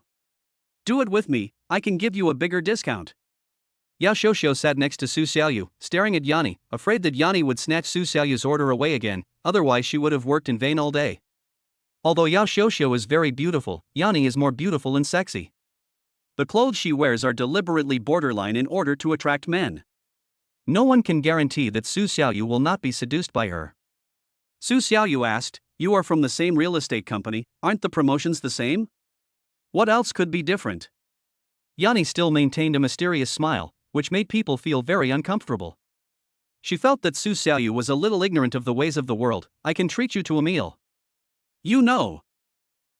Do it with me, I can give you a bigger discount. Yao Xiuxiu sat next to Su Xiaoyu, staring at Yanni, afraid that Yanni would snatch Su Xiaoyu's order away again, otherwise she would have worked in vain all day. Although Yao Xiuxiu is very beautiful, Yanni is more beautiful and sexy. The clothes she wears are deliberately borderline in order to attract men. No one can guarantee that Su Xiaoyu will not be seduced by her. Su Xiaoyu asked, you are from the same real estate company, aren't the promotions the same? What else could be different? Yanni still maintained a mysterious smile, which made people feel very uncomfortable. She felt that Su Xiaoyu was a little ignorant of the ways of the world. I can treat you to a meal. You know.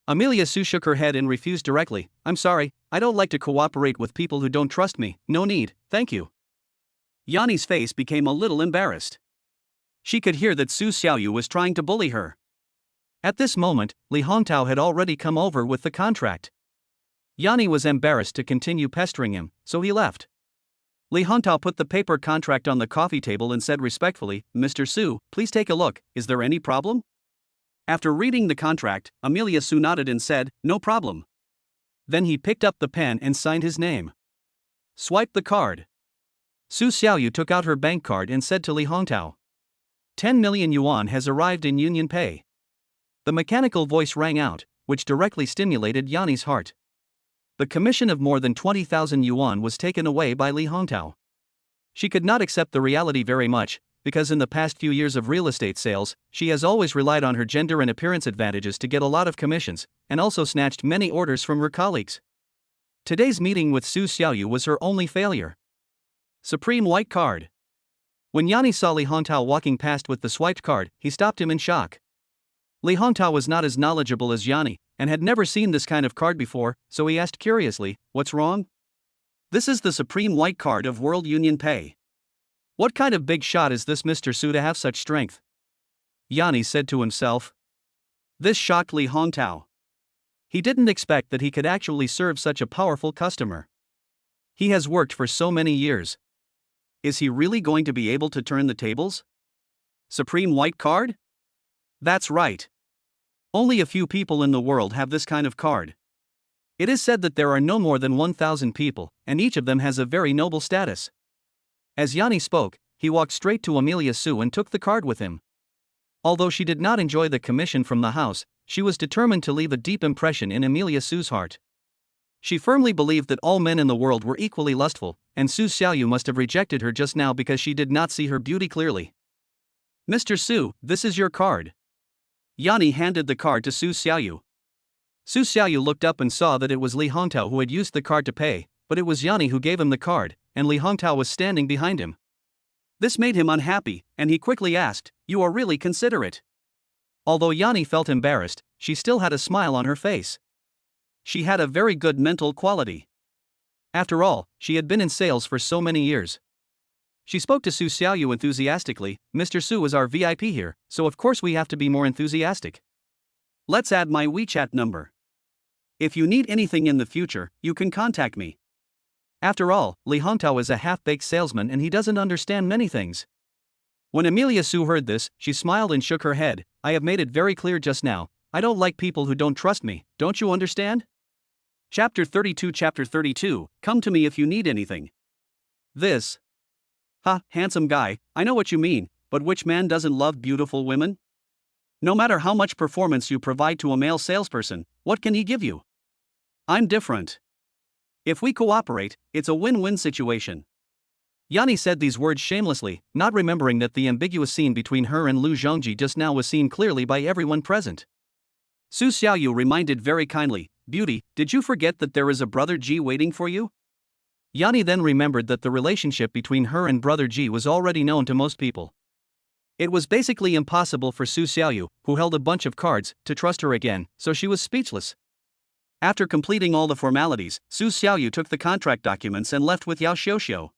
Amelia Su shook her head and refused directly. I'm sorry, I don't like to cooperate with people who don't trust me. No need, thank you. Yanni's face became a little embarrassed. She could hear that Su Xiaoyu was trying to bully her. At this moment, Li Hongtao had already come over with the contract. Yanni was embarrassed to continue pestering him, so he left. Li Hongtao put the paper contract on the coffee table and said respectfully, Mr. Su, please take a look, is there any problem? After reading the contract, Amelia Su nodded and said, no problem. Then he picked up the pen and signed his name. Swipe the card. Su Xiaoyu took out her bank card and said to Li Hongtao, 10 million yuan has arrived in Union Pay. The mechanical voice rang out, which directly stimulated Yanni's heart. The commission of more than 20,000 yuan was taken away by Li Hongtao. She could not accept the reality very much, because in the past few years of real estate sales, she has always relied on her gender and appearance advantages to get a lot of commissions, and also snatched many orders from her colleagues. Today's meeting with Su Xiaoyu was her only failure. Supreme White Card. When Yanni saw Li Hongtao walking past with the swiped card, he stopped him in shock. Li Hongtao was not as knowledgeable as Yanni, and had never seen this kind of card before, so he asked curiously, what's wrong? This is the Supreme White Card of World Union Pay. What kind of big shot is this Mr. Su to have such strength? Yanni said to himself. This shocked Li Hongtao. He didn't expect that he could actually serve such a powerful customer. He has worked for so many years. Is he really going to be able to turn the tables? Supreme White Card? That's right. Only a few people in the world have this kind of card. It is said that there are no more than 1,000 people, and each of them has a very noble status. As Yanni spoke, he walked straight to Amelia Sue and took the card with him. Although she did not enjoy the commission from the house, she was determined to leave a deep impression in Amelia Sue's heart. She firmly believed that all men in the world were equally lustful, and Su Xiaoyu must have rejected her just now because she did not see her beauty clearly. Mr. Su, this is your card. Yanni handed the card to Su Xiaoyu. Su Xiaoyu looked up and saw that it was Li Hongtao who had used the card to pay, but it was Yanni who gave him the card, and Li Hongtao was standing behind him. This made him unhappy, and he quickly asked, "You are really considerate." Although Yanni felt embarrassed, she still had a smile on her face. She had a very good mental quality. After all, she had been in sales for so many years. She spoke to Su Xiaoyu enthusiastically. "Mr. Su is our VIP here, so of course we have to be more enthusiastic. Let's add my WeChat number. If you need anything in the future, you can contact me." After all, Li Hongtao is a half-baked salesman and he doesn't understand many things. When Amelia Sue heard this, she smiled and shook her head. "I have made it very clear just now, I don't like people who don't trust me, don't you understand?" Chapter 32, come to me if you need anything. This. Handsome guy, I know what you mean, but which man doesn't love beautiful women? No matter how much performance you provide to a male salesperson, what can he give you? I'm different. If we cooperate, it's a win-win situation. Yanni said these words shamelessly, not remembering that the ambiguous scene between her and Lu Zhongji just now was seen clearly by everyone present. Su Xiaoyu reminded very kindly, "Beauty, did you forget that there is a brother Ji waiting for you?" Yanni then remembered that the relationship between her and brother Ji was already known to most people. It was basically impossible for Su Xiaoyu, who held a bunch of cards, to trust her again, so she was speechless. After completing all the formalities, Su Xiaoyu took the contract documents and left with Yao Xiuxiu.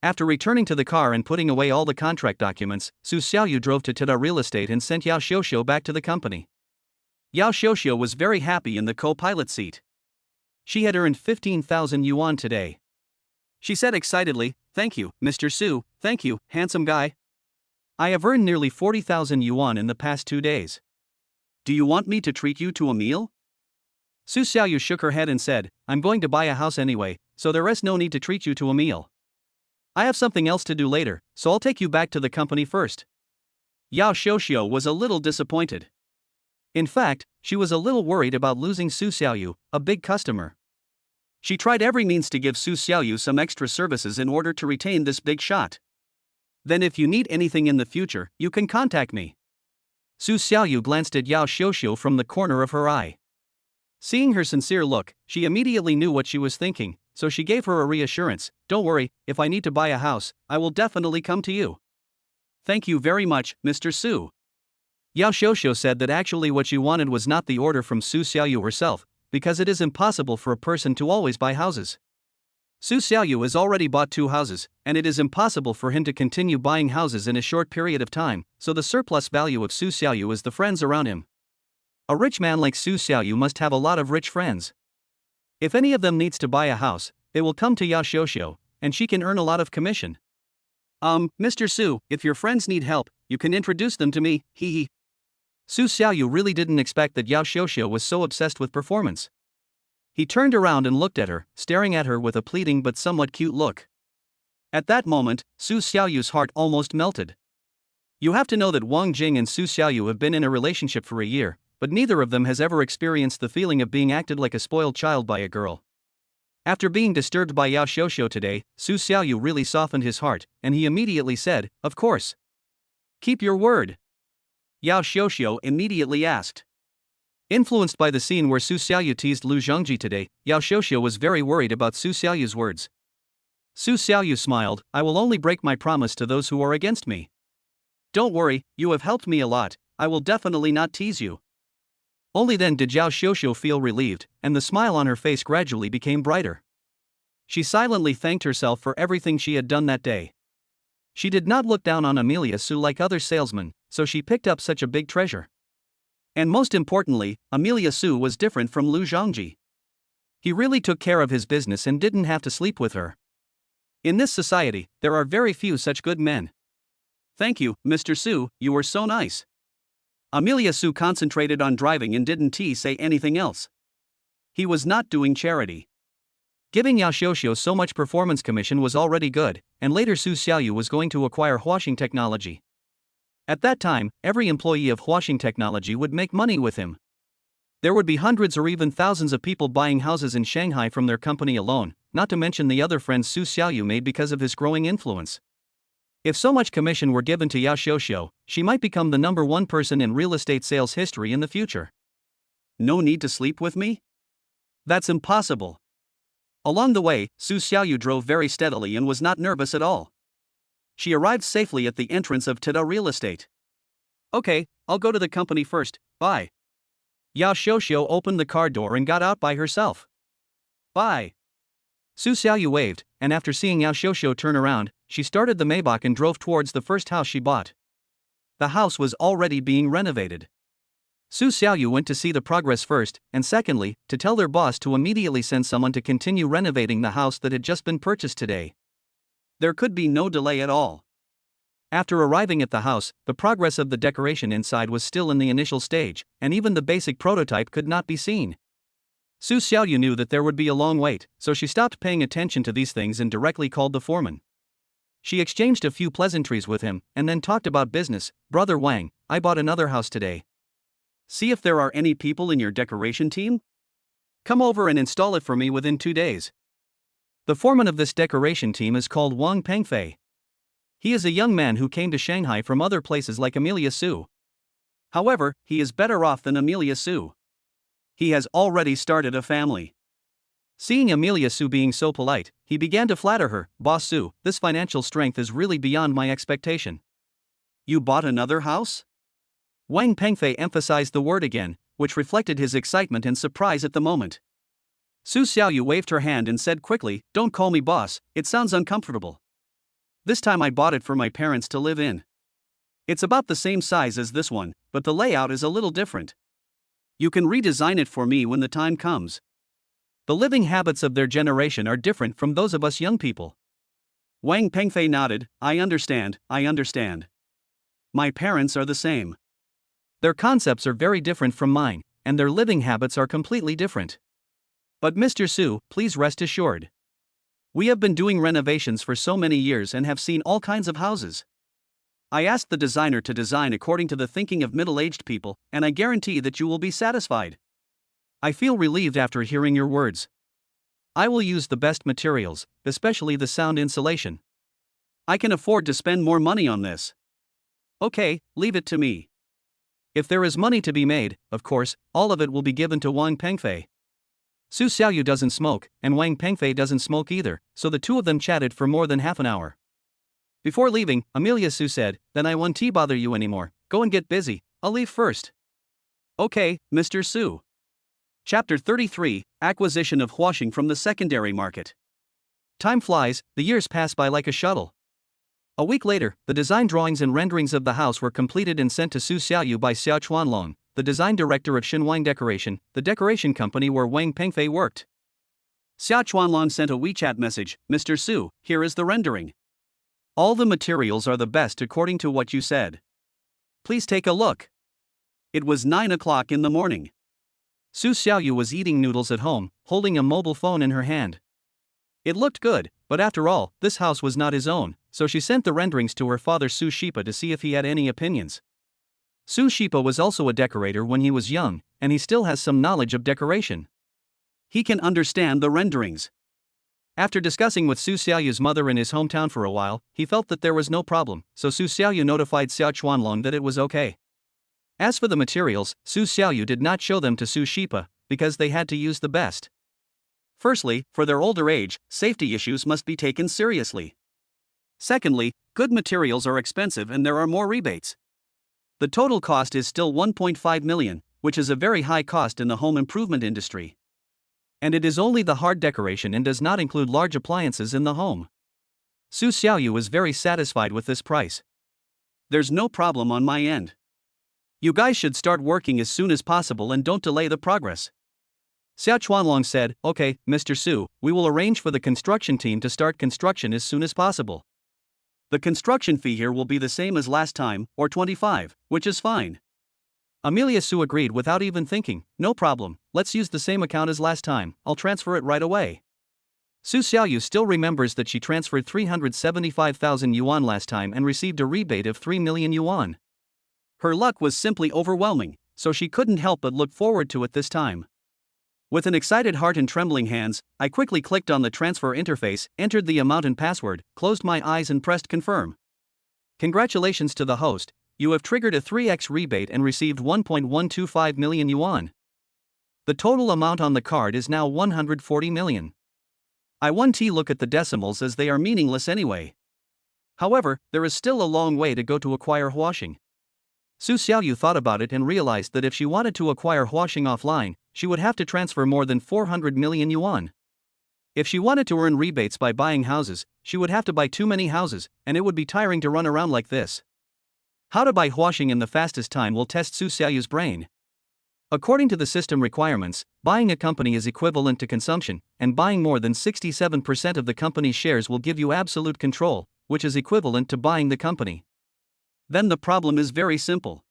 After returning to the car and putting away all the contract documents, Su Xiaoyu drove to Teda Real Estate and sent Yao Xiuxiu back to the company. Yao Xiuxiu was very happy in the co-pilot seat. She had earned 15,000 yuan today. She said excitedly, "Thank you, Mr. Su, thank you, handsome guy. I have earned nearly 40,000 yuan in the past 2 days. Do you want me to treat you to a meal?" Su Xiaoyu shook her head and said, "I'm going to buy a house anyway, so there is no need to treat you to a meal. I have something else to do later, so I'll take you back to the company first." Yao Xiuxiu was a little disappointed. In fact, she was a little worried about losing Su Xiaoyu, a big customer. She tried every means to give Su Xiaoyu some extra services in order to retain this big shot. "Then if you need anything in the future, you can contact me." Su Xiaoyu glanced at Yao Xiuxiu from the corner of her eye. Seeing her sincere look, she immediately knew what she was thinking, so she gave her a reassurance, "Don't worry, if I need to buy a house, I will definitely come to you." "Thank you very much, Mr. Su." Yao Xiuxiu said that actually what she wanted was not the order from Su Xiaoyu herself, because it is impossible for a person to always buy houses. Su Xiaoyu has already bought 2 houses, and it is impossible for him to continue buying houses in a short period of time, so the surplus value of Su Xiaoyu is the friends around him. A rich man like Su Xiaoyu must have a lot of rich friends. If any of them needs to buy a house, they will come to Yao Xiuxiu, and she can earn a lot of commission. Mr. Su, if your friends need help, you can introduce them to me, hee. Su Xiaoyu really didn't expect that Yao Xiuxiu was so obsessed with performance. He turned around and looked at her, staring at her with a pleading but somewhat cute look. At that moment, Su Xiaoyu's heart almost melted. You have to know that Wang Jing and Su Xiaoyu have been in a relationship for a year, but neither of them has ever experienced the feeling of being acted like a spoiled child by a girl. After being disturbed by Yao Xiuxiu today, Su Xiaoyu really softened his heart, and he immediately said, "Of course. Keep your word." Yao Xiuxiu immediately asked. Influenced by the scene where Su Xiaoyu teased Lu Zhongji today, Yao Xiuxiu was very worried about Su Xiaoyu's words. Su Xiaoyu smiled, "I will only break my promise to those who are against me. Don't worry, you have helped me a lot, I will definitely not tease you." Only then did Yao Xiuxiu feel relieved, and the smile on her face gradually became brighter. She silently thanked herself for everything she had done that day. She did not look down on Amelia Sue like other salesmen, so she picked up such a big treasure. And most importantly, Amelia Sue was different from Lu Zhongji. He really took care of his business and didn't have to sleep with her. In this society, there are very few such good men. Thank you, Mr. Su, you were so nice. Amelia Su concentrated on driving and didn't say anything else. He was not doing charity. Giving Yao Xiuxiu so much performance commission was already good, and later Su Xiaoyu was going to acquire Huashing Technology. At that time, every employee of Huashing Technology would make money with him. There would be hundreds or even thousands of people buying houses in Shanghai from their company alone, not to mention the other friends Su Xiaoyu made because of his growing influence. If so much commission were given to Yao Xiuxiu, she might become the #1 person in real estate sales history in the future. No need to sleep with me? That's impossible. Along the way, Su Xiaoyu drove very steadily and was not nervous at all. She arrived safely at the entrance of Tada Real Estate. Okay, I'll go to the company first, bye. Yao Xiuxiu opened the car door and got out by herself. Bye. Su Xiaoyu waved, and after seeing Yao Xiuxiu turn around, she started the Maybach and drove towards the first house she bought. The house was already being renovated. Su Xiaoyu went to see the progress first, and secondly, to tell their boss to immediately send someone to continue renovating the house that had just been purchased today. There could be no delay at all. After arriving at the house, the progress of the decoration inside was still in the initial stage, and even the basic prototype could not be seen. Su Xiaoyu knew that there would be a long wait, so she stopped paying attention to these things and directly called the foreman. She exchanged a few pleasantries with him, and then talked about business. Brother Wang, I bought another house today. See if there are any people in your decoration team? Come over and install it for me within 2 days. The foreman of this decoration team is called Wang Pengfei. He is a young man who came to Shanghai from other places like Amelia Su. However, he is better off than Amelia Su. He has already started a family. Seeing Amelia Su being so polite, he began to flatter her. Boss Su, this financial strength is really beyond my expectation. You bought another house? Wang Pengfei emphasized the word again, which reflected his excitement and surprise at the moment. Su Xiaoyu waved her hand and said quickly, Don't call me boss, it sounds uncomfortable. This time I bought it for my parents to live in. It's about the same size as this one, but the layout is a little different. You can redesign it for me when the time comes. The living habits of their generation are different from those of us young people. Wang Pengfei nodded, I understand. My parents are the same. Their concepts are very different from mine, and their living habits are completely different. But Mr. Su, please rest assured. We have been doing renovations for so many years and have seen all kinds of houses. I asked the designer to design according to the thinking of middle-aged people, and I guarantee that you will be satisfied. I feel relieved after hearing your words. I will use the best materials, especially the sound insulation. I can afford to spend more money on this. Okay, leave it to me. If there is money to be made, of course, all of it will be given to Wang Pengfei. Su Xiaoyu doesn't smoke, and Wang Pengfei doesn't smoke either, so the two of them chatted for more than half an hour. Before leaving, Amelia Su said, Then I won't bother you anymore, go and get busy, I'll leave first. Okay, Mr. Su. Chapter 33, Acquisition of Huashing from the Secondary Market. Time flies, the years pass by like a shuttle. A week later, the design drawings and renderings of the house were completed and sent to Su Xiaoyu by Xiao Chuanlong, the design director of Xinwang Decoration, the decoration company where Wang Pengfei worked. Xiao Chuanlong sent a WeChat message, Mr. Su, here is the rendering. All the materials are the best according to what you said. Please take a look. It was 9 o'clock in the morning. Su Xiaoyu was eating noodles at home, holding a mobile phone in her hand. It looked good, but after all, this house was not his own, so she sent the renderings to her father Su Shipa to see if he had any opinions. Su Shipa was also a decorator when he was young, and he still has some knowledge of decoration. He can understand the renderings. After discussing with Su Xiaoyu's mother in his hometown for a while, he felt that there was no problem, so Su Xiaoyu notified Xiao Chuanlong that it was okay. As for the materials, Su Xiaoyu did not show them to Su Shipa, because they had to use the best. Firstly, for their older age, safety issues must be taken seriously. Secondly, good materials are expensive and there are more rebates. The total cost is still 1.5 million, which is a very high cost in the home improvement industry. And it is only the hard decoration and does not include large appliances in the home. Su Xiaoyu was very satisfied with this price. There's no problem on my end. You guys should start working as soon as possible and don't delay the progress. Xiao Chuanlong said, "Okay, Mr. Su, we will arrange for the construction team to start construction as soon as possible. The construction fee here will be the same as last time, or 25, which is fine." Amelia Su agreed without even thinking. "No problem, let's use the same account as last time, I'll transfer it right away." Su Xiaoyu still remembers that she transferred 375,000 yuan last time and received a rebate of 3 million yuan. Her luck was simply overwhelming, so she couldn't help but look forward to it this time. With an excited heart and trembling hands, I quickly clicked on the transfer interface, entered the amount and password, closed my eyes and pressed confirm. Congratulations to the host, you have triggered a 3x rebate and received 1.125 million yuan. The total amount on the card is now 140 million. I 1T look at the decimals as they are meaningless anyway. However, there is still a long way to go to acquire Huaxing. Su Xiaoyu thought about it and realized that if she wanted to acquire Huaxing offline, she would have to transfer more than 400 million yuan. If she wanted to earn rebates by buying houses, she would have to buy too many houses, and it would be tiring to run around like this. How to buy Huaxing in the fastest time will test Su Xiaoyu's brain. According to the system requirements, buying a company is equivalent to consumption, and buying more than 67% of the company's shares will give you absolute control, which is equivalent to buying the company. Then the problem is very simple.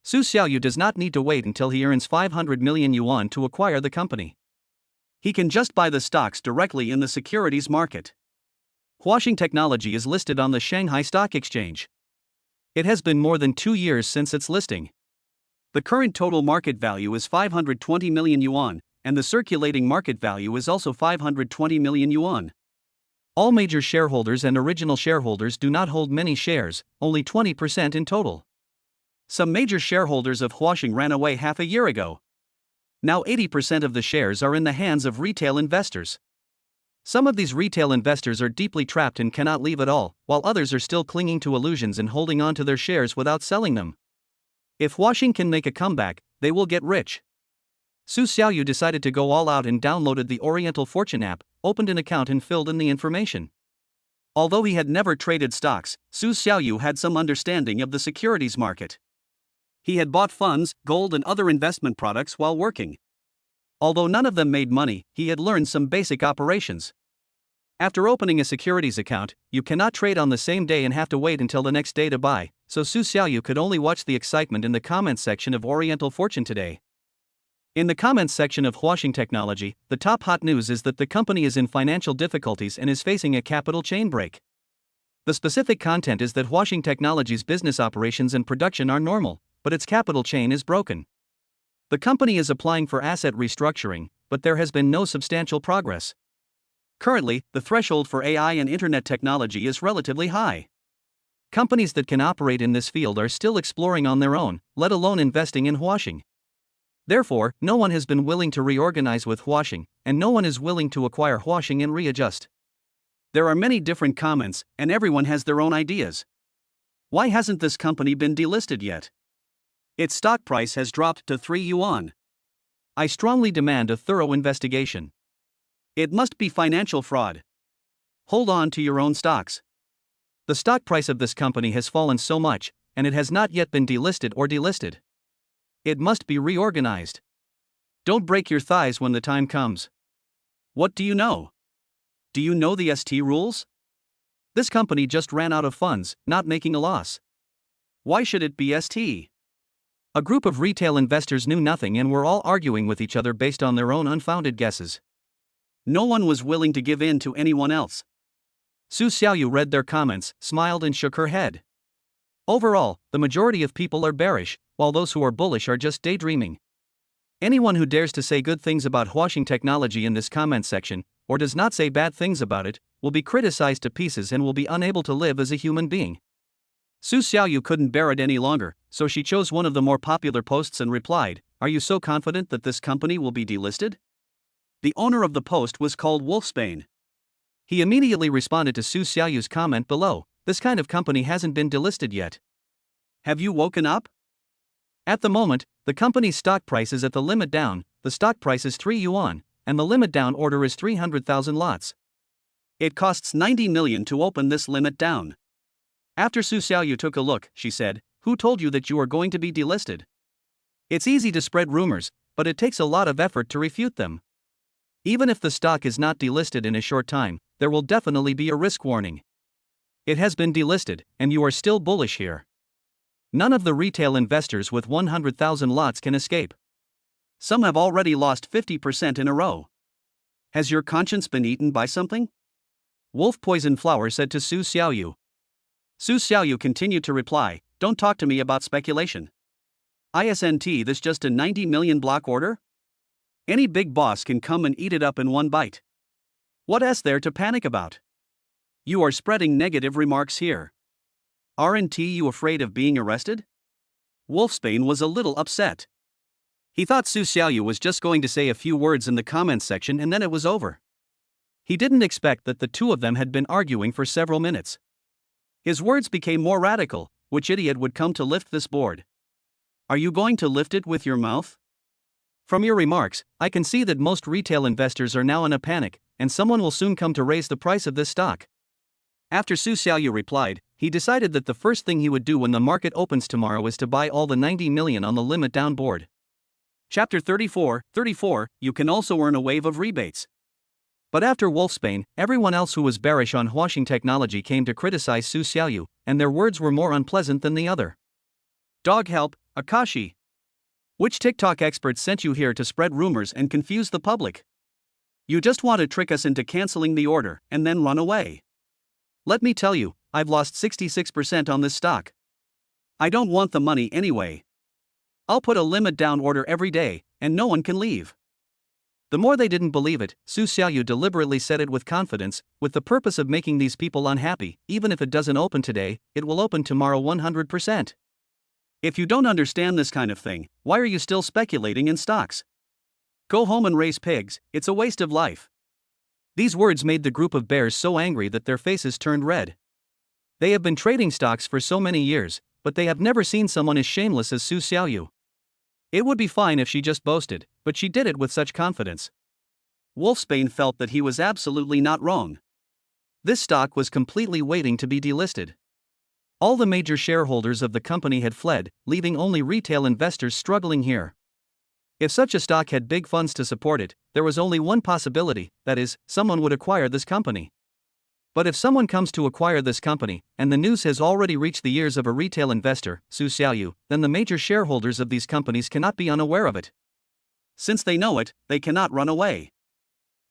Su Xiaoyu does not need to wait until he earns 500 million yuan to acquire the company. He can just buy the stocks directly in the securities market. Huaxing Technology is listed on the Shanghai Stock Exchange. It has been more than 2 years since its listing. The current total market value is 520 million yuan, and the circulating market value is also 520 million yuan. All major shareholders and original shareholders do not hold many shares, only 20% in total. Some major shareholders of Huaxing ran away half a year ago. Now 80% of the shares are in the hands of retail investors. Some of these retail investors are deeply trapped and cannot leave at all, while others are still clinging to illusions and holding on to their shares without selling them. If Huaxing can make a comeback, they will get rich. Su Xiaoyu decided to go all out and downloaded the Oriental Fortune app, opened an account and filled in the information. Although he had never traded stocks, Su Xiaoyu had some understanding of the securities market. He had bought funds, gold and other investment products while working. Although none of them made money, he had learned some basic operations. After opening a securities account, you cannot trade on the same day and have to wait until the next day to buy, so Su Xiaoyu could only watch the excitement in the comments section of Oriental Fortune today. In the comments section of Huaxing Technology, the top hot news is that the company is in financial difficulties and is facing a capital chain break. The specific content is that Huaxing Technology's business operations and production are normal, but its capital chain is broken. The company is applying for asset restructuring, but there has been no substantial progress. Currently, the threshold for AI and internet technology is relatively high. Companies that can operate in this field are still exploring on their own, let alone investing in Huaxing. Therefore, no one has been willing to reorganize with Huaxing, and no one is willing to acquire Huaxing and readjust. There are many different comments, and everyone has their own ideas. Why hasn't this company been delisted yet? Its stock price has dropped to 3 yuan. I strongly demand a thorough investigation. It must be financial fraud. Hold on to your own stocks. The stock price of this company has fallen so much, and it has not yet been delisted or delisted. It must be reorganized. Don't break your thighs when the time comes. What do you know? Do you know the ST rules? This company just ran out of funds, not making a loss. Why should it be ST? A group of retail investors knew nothing and were all arguing with each other based on their own unfounded guesses. No one was willing to give in to anyone else. Su Xiaoyu read their comments, smiled and shook her head. Overall, the majority of people are bearish, while those who are bullish are just daydreaming. Anyone who dares to say good things about Huaxing Technology in this comment section, or does not say bad things about it, will be criticized to pieces and will be unable to live as a human being. Su Xiaoyu couldn't bear it any longer, so she chose one of the more popular posts and replied, "Are you so confident that this company will be delisted?" The owner of the post was called Wolfsbane. He immediately responded to Su Xiaoyu's comment below, "This kind of company hasn't been delisted yet. Have you woken up?" At the moment, the company's stock price is at the limit down, the stock price is 3 yuan, and the limit down order is 300,000 lots. It costs 90 million to open this limit down. After Su Xiaoyu took a look, she said, "Who told you that you are going to be delisted? It's easy to spread rumors, but it takes a lot of effort to refute them. Even if the stock is not delisted in a short time, there will definitely be a risk warning. It has been delisted, and you are still bullish here. None of the retail investors with 100,000 lots can escape. Some have already lost 50% in a row. Has your conscience been eaten by something? Wolf Poison Flower said to Su Xiaoyu. Su Xiaoyu continued to reply, don't talk to me about speculation. Isn't this just a 90 million block order? Any big boss can come and eat it up in one bite. What is there to panic about? You are spreading negative remarks here. Aren't you afraid of being arrested? Wolfsbane was a little upset. He thought Su Xiaoyu was just going to say a few words in the comments section and then it was over. He didn't expect that the two of them had been arguing for several minutes. His words became more radical. Which idiot would come to lift this board? Are you going to lift it with your mouth? From your remarks, I can see that most retail investors are now in a panic, and someone will soon come to raise the price of this stock. After Su Xiaoyu replied, he decided that the first thing he would do when the market opens tomorrow is to buy all the 90 million on the limit down board. Chapter 34, you can also earn a wave of rebates. But after Wolfsbane, everyone else who was bearish on Huashing Technology came to criticize Su Xiaoyu, and their words were more unpleasant than the other. Dog help, Akashi. Which TikTok expert sent you here to spread rumors and confuse the public? You just want to trick us into canceling the order and then run away. Let me tell you, I've lost 66% on this stock. I don't want the money anyway. I'll put a limit down order every day, and no one can leave. The more they didn't believe it, Su Xiaoyu deliberately said it with confidence, with the purpose of making these people unhappy. Even if it doesn't open today, it will open tomorrow 100%. If you don't understand this kind of thing, why are you still speculating in stocks? Go home and raise pigs, it's a waste of life. These words made the group of bears so angry that their faces turned red. They have been trading stocks for so many years, but they have never seen someone as shameless as Su Xiaoyu. It would be fine if she just boasted, but she did it with such confidence. Wolfsbane felt that he was absolutely not wrong. This stock was completely waiting to be delisted. All the major shareholders of the company had fled, leaving only retail investors struggling here. If such a stock had big funds to support it, there was only one possibility, that is, someone would acquire this company. But if someone comes to acquire this company, and the news has already reached the ears of a retail investor, Su Xiaoyu, then the major shareholders of these companies cannot be unaware of it. Since they know it, they cannot run away.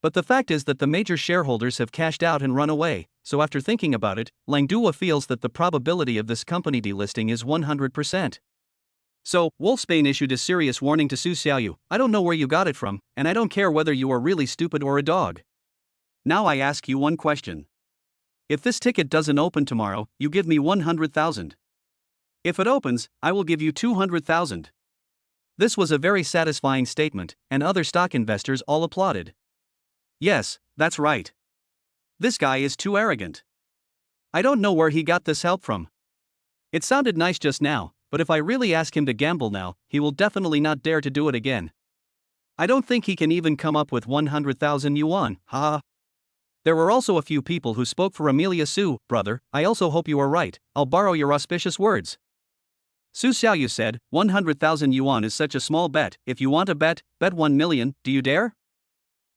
But the fact is that the major shareholders have cashed out and run away, so after thinking about it, Langdua feels that the probability of this company delisting is 100%. So, Wolfsbane issued a serious warning to Su Xiaoyu, I don't know where you got it from, and I don't care whether you are really stupid or a dog. Now I ask you one question. If this ticket doesn't open tomorrow, you give me 100,000. If it opens, I will give you 200,000. This was a very satisfying statement, and other stock investors all applauded. Yes, that's right. This guy is too arrogant. I don't know where he got this help from. It sounded nice just now, but if I really ask him to gamble now, he will definitely not dare to do it again. I don't think he can even come up with 100,000 yuan, haha. There were also a few people who spoke for Amelia Su. Brother, I also hope you are right, I'll borrow your auspicious words. Su Xiaoyu said, 100,000 yuan is such a small bet, if you want to bet 1 million, do you dare?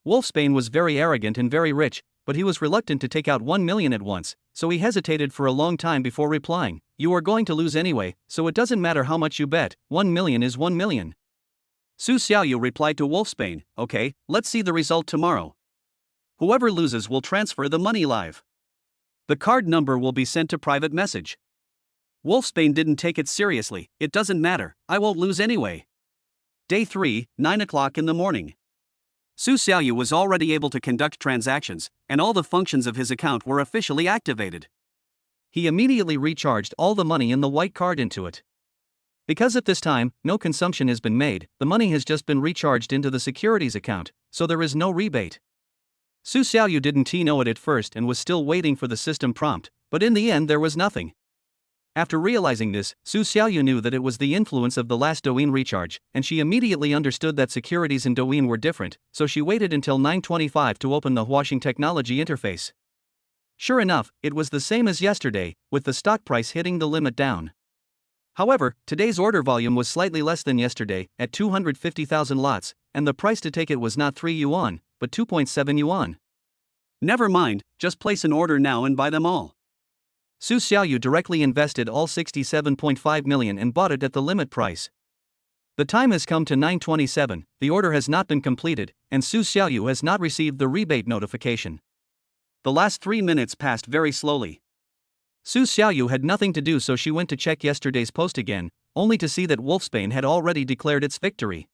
Wolfsbane was very arrogant and very rich, but he was reluctant to take out 1 million at once, so he hesitated for a long time before replying, you are going to lose anyway, so it doesn't matter how much you bet, 1 million is 1 million. Su Xiaoyu replied to Wolfsbane, okay, let's see the result tomorrow. Whoever loses will transfer the money live. The card number will be sent to private message. Wolfsbane didn't take it seriously, it doesn't matter, I won't lose anyway. Day 3, 9 o'clock in the morning. Su Xiaoyu was already able to conduct transactions, and all the functions of his account were officially activated. He immediately recharged all the money in the white card into it. Because at this time, no consumption has been made, the money has just been recharged into the securities account, so there is no rebate. Su Xiaoyu didn't know it at first and was still waiting for the system prompt, but in the end there was nothing. After realizing this, Su Xiaoyu knew that it was the influence of the last Douyin recharge, and she immediately understood that securities in Douyin were different, so she waited until 9:25 to open the Huashing Technology interface. Sure enough, it was the same as yesterday, with the stock price hitting the limit down. However, today's order volume was slightly less than yesterday, at 250,000 lots, and the price to take it was not 3 yuan, but 2.7 yuan. Never mind, just place an order now and buy them all. Su Xiaoyu directly invested all 67.5 million and bought it at the limit price. The time has come to 9:27, the order has not been completed, and Su Xiaoyu has not received the rebate notification. The last 3 minutes passed very slowly. Su Xiaoyu had nothing to do, so she went to check yesterday's post again, only to see that Wolfsbane had already declared its victory.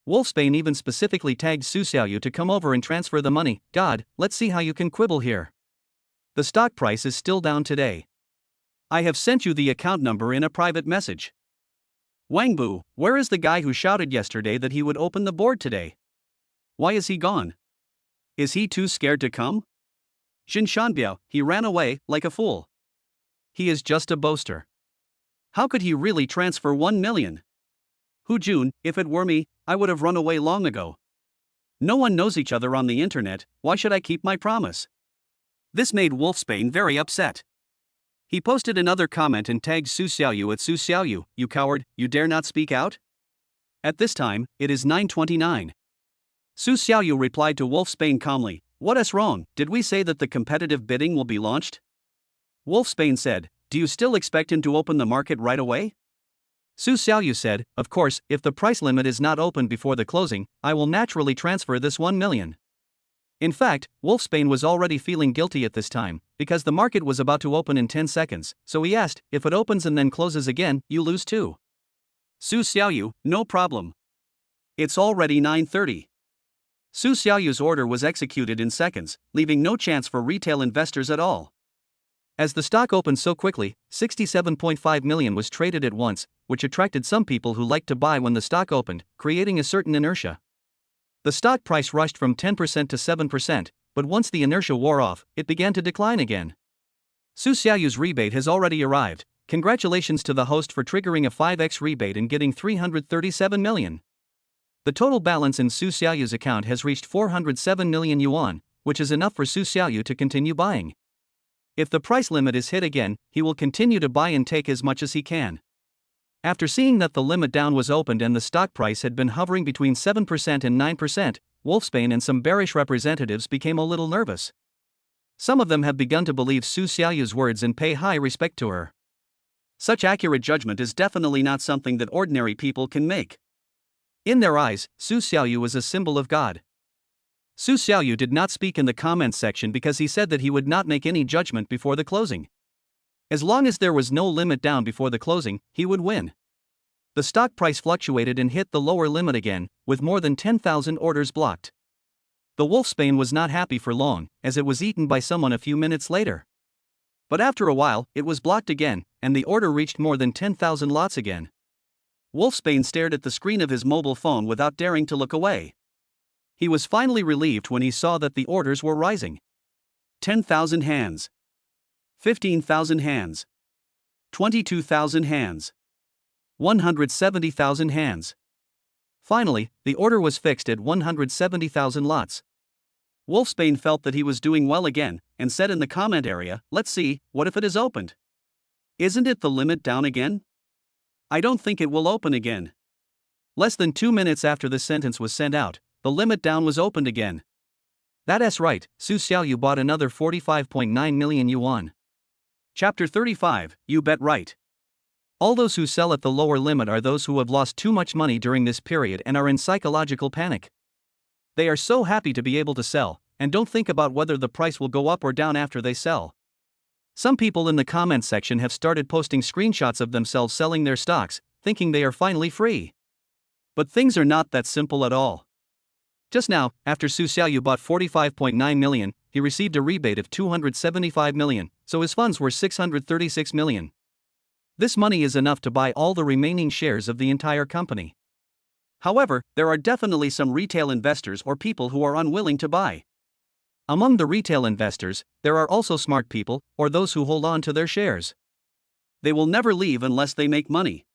Wolfsbane even specifically tagged Su Xiaoyu to come over and transfer the money. God, let's see how you can quibble here. The stock price is still down today. I have sent you the account number in a private message. Wangbu, where is the guy who shouted yesterday that he would open the board today? Why is he gone? Is he too scared to come? Jin Shanbiao, he ran away, like a fool. He is just a boaster. How could he really transfer 1 million? Hu Jun, if it were me, I would have run away long ago. No one knows each other on the internet, why should I keep my promise? This made Wolfsbane very upset. He posted another comment and tagged Su Xiaoyu at Su Xiaoyu, you coward, you dare not speak out? At this time, it is 9:29. Su Xiaoyu replied to Wolfsbane calmly, what is wrong, did we say that the competitive bidding will be launched? Wolfsbane said, do you still expect him to open the market right away? Su Xiaoyu said, of course, if the price limit is not opened before the closing, I will naturally transfer this 1 million. In fact, Wolfsbane was already feeling guilty at this time, because the market was about to open in 10 seconds, so he asked, if it opens and then closes again, you lose too. Su Xiaoyu, no problem. It's already 9:30. Su Xiaoyu's order was executed in seconds, leaving no chance for retail investors at all. As the stock opened so quickly, 67.5 million was traded at once, which attracted some people who liked to buy when the stock opened, creating a certain inertia. The stock price rushed from 10% to 7%, but once the inertia wore off, it began to decline again. Su Xiaoyu's rebate has already arrived. Congratulations to the host for triggering a 5x rebate and getting 337 million. The total balance in Su Xiaoyu's account has reached 407 million yuan, which is enough for Su Xiaoyu to continue buying. If the price limit is hit again, he will continue to buy and take as much as he can. After seeing that the limit down was opened and the stock price had been hovering between 7% and 9%, Wolfsbane and some bearish representatives became a little nervous. Some of them have begun to believe Su Xiaoyu's words and pay high respect to her. Such accurate judgment is definitely not something that ordinary people can make. In their eyes, Su Xiaoyu was a symbol of God. Su Xiaoyu did not speak in the comments section because he said that he would not make any judgment before the closing. As long as there was no limit down before the closing, he would win. The stock price fluctuated and hit the lower limit again, with more than 10,000 orders blocked. The Wolfsbane was not happy for long, as it was eaten by someone a few minutes later. But after a while, it was blocked again, and the order reached more than 10,000 lots again. Wolfsbane stared at the screen of his mobile phone without daring to look away. He was finally relieved when he saw that the orders were rising. 10,000 hands. 15,000 hands. 22,000 hands. 170,000 hands. Finally, the order was fixed at 170,000 lots. Wolfsbane felt that he was doing well again, and said in the comment area, let's see, what if it is opened? Isn't it the limit down again? I don't think it will open again. Less than 2 minutes after the sentence was sent out, the limit down was opened again. That's right, Su Xiaoyu bought another 45.9 million yuan. Chapter 35, You Bet Right. All those who sell at the lower limit are those who have lost too much money during this period and are in psychological panic. They are so happy to be able to sell, and don't think about whether the price will go up or down after they sell. Some people in the comments section have started posting screenshots of themselves selling their stocks, thinking they are finally free. But things are not that simple at all. Just now, after Su Xiaoyu bought 45.9 million, he received a rebate of 275 million, so his funds were 636 million. This money is enough to buy all the remaining shares of the entire company. However, there are definitely some retail investors or people who are unwilling to buy. Among the retail investors, there are also smart people, or those who hold on to their shares. They will never leave unless they make money.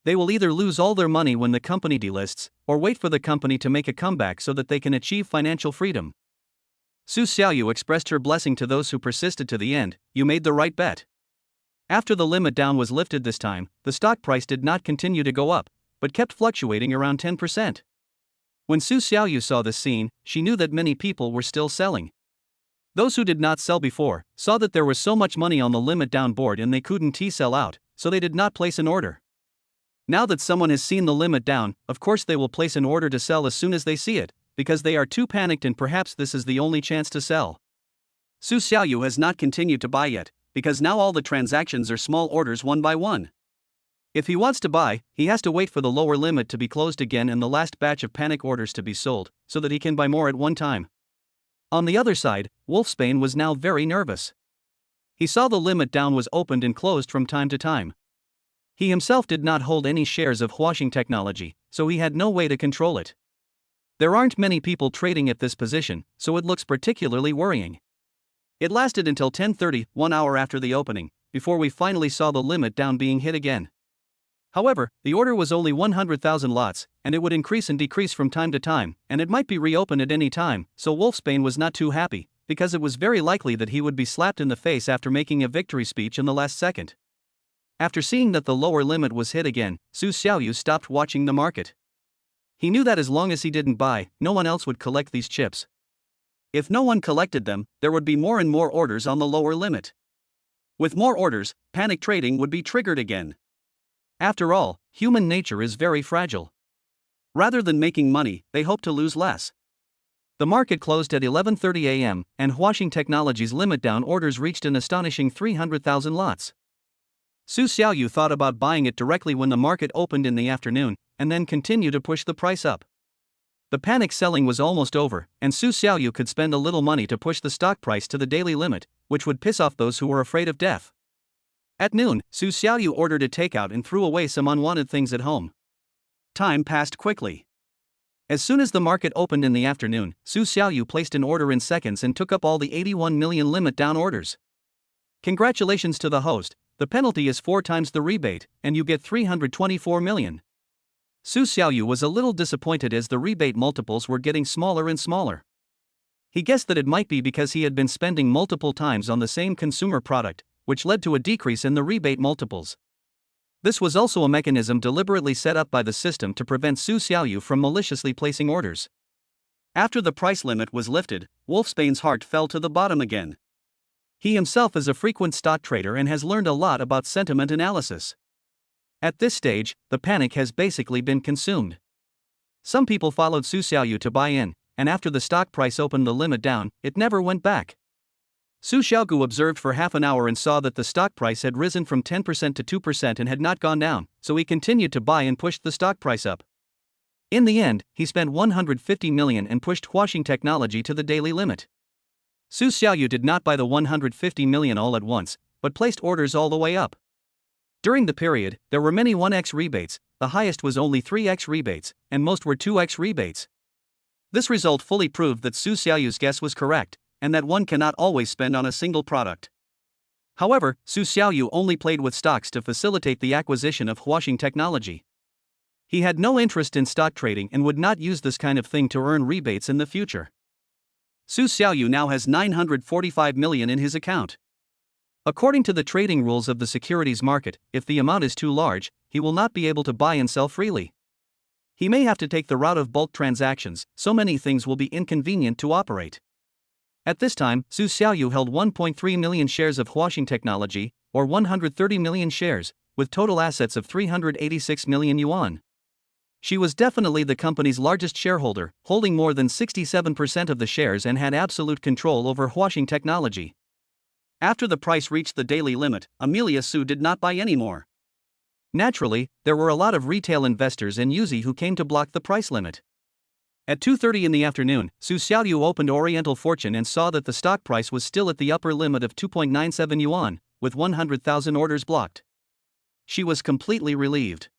They will either lose all their money when the company delists, or wait for the company to make a comeback so that they can achieve financial freedom. Su Xiaoyu expressed her blessing to those who persisted to the end. You made the right bet. After the limit down was lifted this time, the stock price did not continue to go up, but kept fluctuating around 10%. When Su Xiaoyu saw this scene, she knew that many people were still selling. Those who did not sell before saw that there was so much money on the limit down board and they couldn't sell out, so they did not place an order. Now that someone has seen the limit down, of course they will place an order to sell as soon as they see it, because they are too panicked and perhaps this is the only chance to sell. Su Xiaoyu has not continued to buy yet, because now all the transactions are small orders one by one. If he wants to buy, he has to wait for the lower limit to be closed again and the last batch of panic orders to be sold, so that he can buy more at one time. On the other side, Wolfsbane was now very nervous. He saw the limit down was opened and closed from time to time. He himself did not hold any shares of Huaxing Technology, so he had no way to control it. There aren't many people trading at this position, so it looks particularly worrying. It lasted until 10:30, 1 hour after the opening, before we finally saw the limit down being hit again. However, the order was only 100,000 lots, and it would increase and decrease from time to time, and it might be reopened at any time, so Wolfsbane was not too happy, because it was very likely that he would be slapped in the face after making a victory speech in the last second. After seeing that the lower limit was hit again, Su Xiaoyu stopped watching the market. He knew that as long as he didn't buy, no one else would collect these chips. If no one collected them, there would be more and more orders on the lower limit. With more orders, panic trading would be triggered again. After all, human nature is very fragile. Rather than making money, they hope to lose less. The market closed at 11:30 a.m., and Huaxing Technology's limit down orders reached an astonishing 300,000 lots. Su Xiaoyu thought about buying it directly when the market opened in the afternoon, and then continue to push the price up. The panic selling was almost over, and Su Xiaoyu could spend a little money to push the stock price to the daily limit, which would piss off those who were afraid of death. At noon, Su Xiaoyu ordered a takeout and threw away some unwanted things at home. Time passed quickly. As soon as the market opened in the afternoon, Su Xiaoyu placed an order in seconds and took up all the 81 million limit down orders. Congratulations to the host, the penalty is 4 times the rebate, and you get 324 million. Su Xiaoyu was a little disappointed as the rebate multiples were getting smaller and smaller. He guessed that it might be because he had been spending multiple times on the same consumer product, which led to a decrease in the rebate multiples. This was also a mechanism deliberately set up by the system to prevent Su Xiaoyu from maliciously placing orders. After the price limit was lifted, Wolfsbane's heart fell to the bottom again. He himself is a frequent stock trader and has learned a lot about sentiment analysis. At this stage, the panic has basically been consumed. Some people followed Su Xiaoyu to buy in, and after the stock price opened the limit down, it never went back. Su Xiaoyu observed for half an hour and saw that the stock price had risen from 10% to 2% and had not gone down, so he continued to buy and pushed the stock price up. In the end, he spent 150 million and pushed Huaxing Technology to the daily limit. Su Xiaoyu did not buy the 150 million all at once, but placed orders all the way up. During the period, there were many 1x rebates, the highest was only 3x rebates, and most were 2x rebates. This result fully proved that Su Xiaoyu's guess was correct, and that one cannot always spend on a single product. However, Su Xiaoyu only played with stocks to facilitate the acquisition of Huaxing Technology. He had no interest in stock trading and would not use this kind of thing to earn rebates in the future. Su Xiaoyu now has 945 million in his account. According to the trading rules of the securities market, if the amount is too large, he will not be able to buy and sell freely. He may have to take the route of bulk transactions, so many things will be inconvenient to operate. At this time, Su Xiaoyu held 1.3 million shares of Huaxing Technology, or 130 million shares, with total assets of 386 million yuan. She was definitely the company's largest shareholder, holding more than 67% of the shares and had absolute control over Huaxing Technology. After the price reached the daily limit, Amelia Su did not buy any more. Naturally, there were a lot of retail investors and Yuzi who came to block the price limit. At 2:30 in the afternoon, Su Xiaoyu opened Oriental Fortune and saw that the stock price was still at the upper limit of 2.97 yuan, with 100,000 orders blocked. She was completely relieved.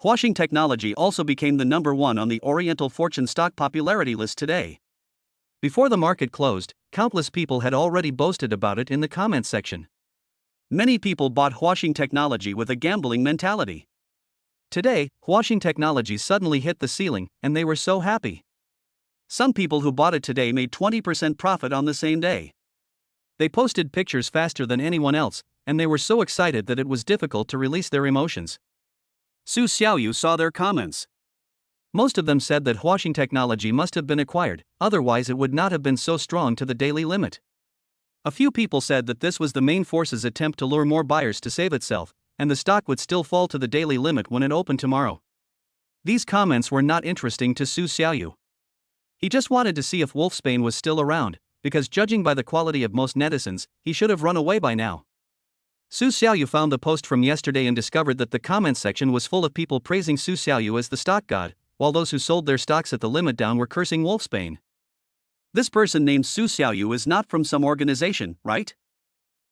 Huaxing Technology also became the number 1 on the Oriental Fortune stock popularity list today. Before the market closed, countless people had already boasted about it in the comments section. Many people bought Huaxing Technology with a gambling mentality. Today, Huaxing Technology suddenly hit the ceiling, and they were so happy. Some people who bought it today made 20% profit on the same day. They posted pictures faster than anyone else, and they were so excited that it was difficult to release their emotions. Su Xiaoyu saw their comments. Most of them said that Huashing technology must have been acquired, otherwise it would not have been so strong to the daily limit. A few people said that this was the main force's attempt to lure more buyers to save itself, and the stock would still fall to the daily limit when it opened tomorrow. These comments were not interesting to Su Xiaoyu. He just wanted to see if Wolfsbane was still around, because judging by the quality of most netizens, he should have run away by now. Su Xiaoyu found the post from yesterday and discovered that the comments section was full of people praising Su Xiaoyu as the stock god, while those who sold their stocks at the limit down were cursing Wolfsbane. This person named Su Xiaoyu is not from some organization, right?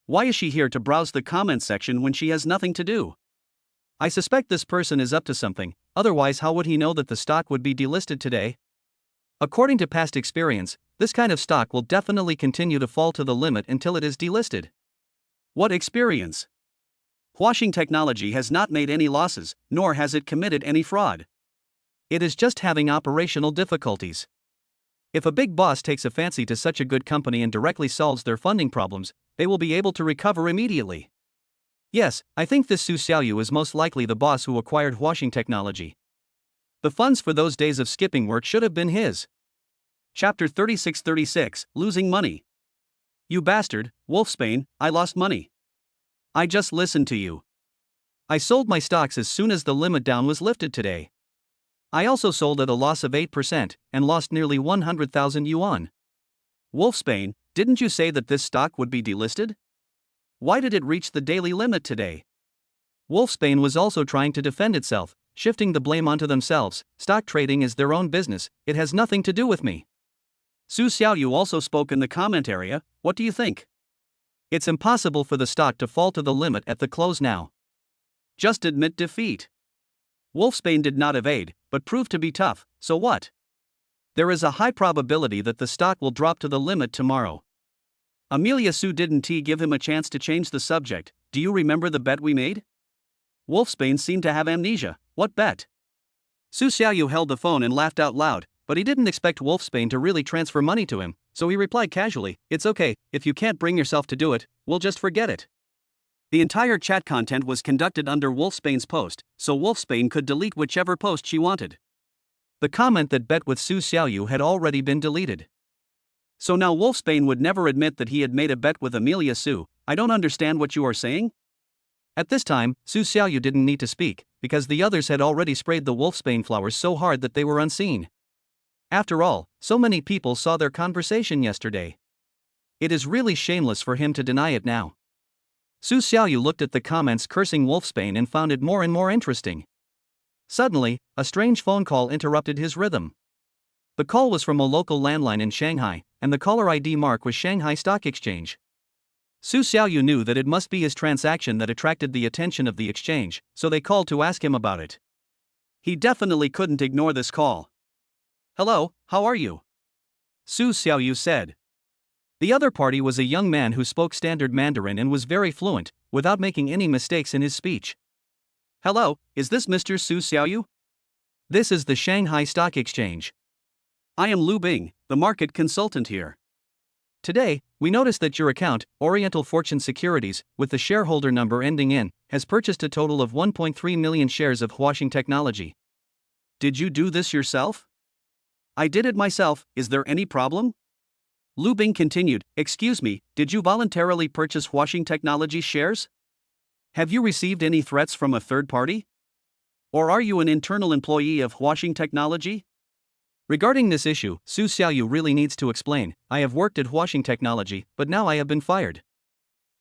Why is she here to browse the comments section when she has nothing to do? I suspect this person is up to something, otherwise how would he know that the stock would be delisted today? According to past experience, this kind of stock will definitely continue to fall to the limit until it is delisted. What experience? Huashing Technology has not made any losses, nor has it committed any fraud. It is just having operational difficulties. If a big boss takes a fancy to such a good company and directly solves their funding problems, they will be able to recover immediately. Yes, I think this Su Xiaoyu is most likely the boss who acquired Huashing Technology. The funds for those days of skipping work should have been his. Chapter 3636, Losing Money. You bastard, Wolfsbane, I lost money. I just listened to you. I sold my stocks as soon as the limit down was lifted today. I also sold at a loss of 8% and lost nearly 100,000 yuan. Wolfsbane, didn't you say that this stock would be delisted? Why did it reach the daily limit today? Wolfsbane was also trying to defend itself, shifting the blame onto themselves. Stock trading is their own business, it has nothing to do with me. Su Xiaoyu also spoke in the comment area. What do you think? It's impossible for the stock to fall to the limit at the close now. Just admit defeat. Wolfsbane did not evade, but proved to be tough, so what? There is a high probability that the stock will drop to the limit tomorrow. Amelia Su didn't give him a chance to change the subject. Do you remember the bet we made? Wolfsbane seemed to have amnesia. What bet? Su Xiaoyu held the phone and laughed out loud, but he didn't expect Wolfsbane to really transfer money to him, so he replied casually, "It's okay, if you can't bring yourself to do it, we'll just forget it." The entire chat content was conducted under Wolfsbane's post, so Wolfsbane could delete whichever post she wanted. The comment that bet with Su Xiaoyu had already been deleted. So now Wolfsbane would never admit that he had made a bet with Amelia Su. I don't understand what you are saying. At this time, Su Xiaoyu didn't need to speak, because the others had already sprayed the Wolfsbane flowers so hard that they were unseen. After all, so many people saw their conversation yesterday. It is really shameless for him to deny it now. Su Xiaoyu looked at the comments cursing Wolfsbane and found it more and more interesting. Suddenly, a strange phone call interrupted his rhythm. The call was from a local landline in Shanghai, and the caller ID mark was Shanghai Stock Exchange. Su Xiaoyu knew that it must be his transaction that attracted the attention of the exchange, so they called to ask him about it. He definitely couldn't ignore this call. "Hello, how are you?" Su Xiaoyu said. The other party was a young man who spoke standard Mandarin and was very fluent, without making any mistakes in his speech. "Hello, is this Mr. Su Xiaoyu?" "This is the Shanghai Stock Exchange. I am Lu Bing, the market consultant here. Today, we noticed that your account, Oriental Fortune Securities, with the shareholder number ending in, has purchased a total of 1.3 million shares of Huashing Technology. Did you do this yourself?" "I did it myself, is there any problem?" Lu Bing continued, "Excuse me, did you voluntarily purchase Huashing Technology shares? Have you received any threats from a third party? Or are you an internal employee of Huashing Technology?" Regarding this issue, Su Xiaoyu really needs to explain. "I have worked at Huashing Technology, but now I have been fired.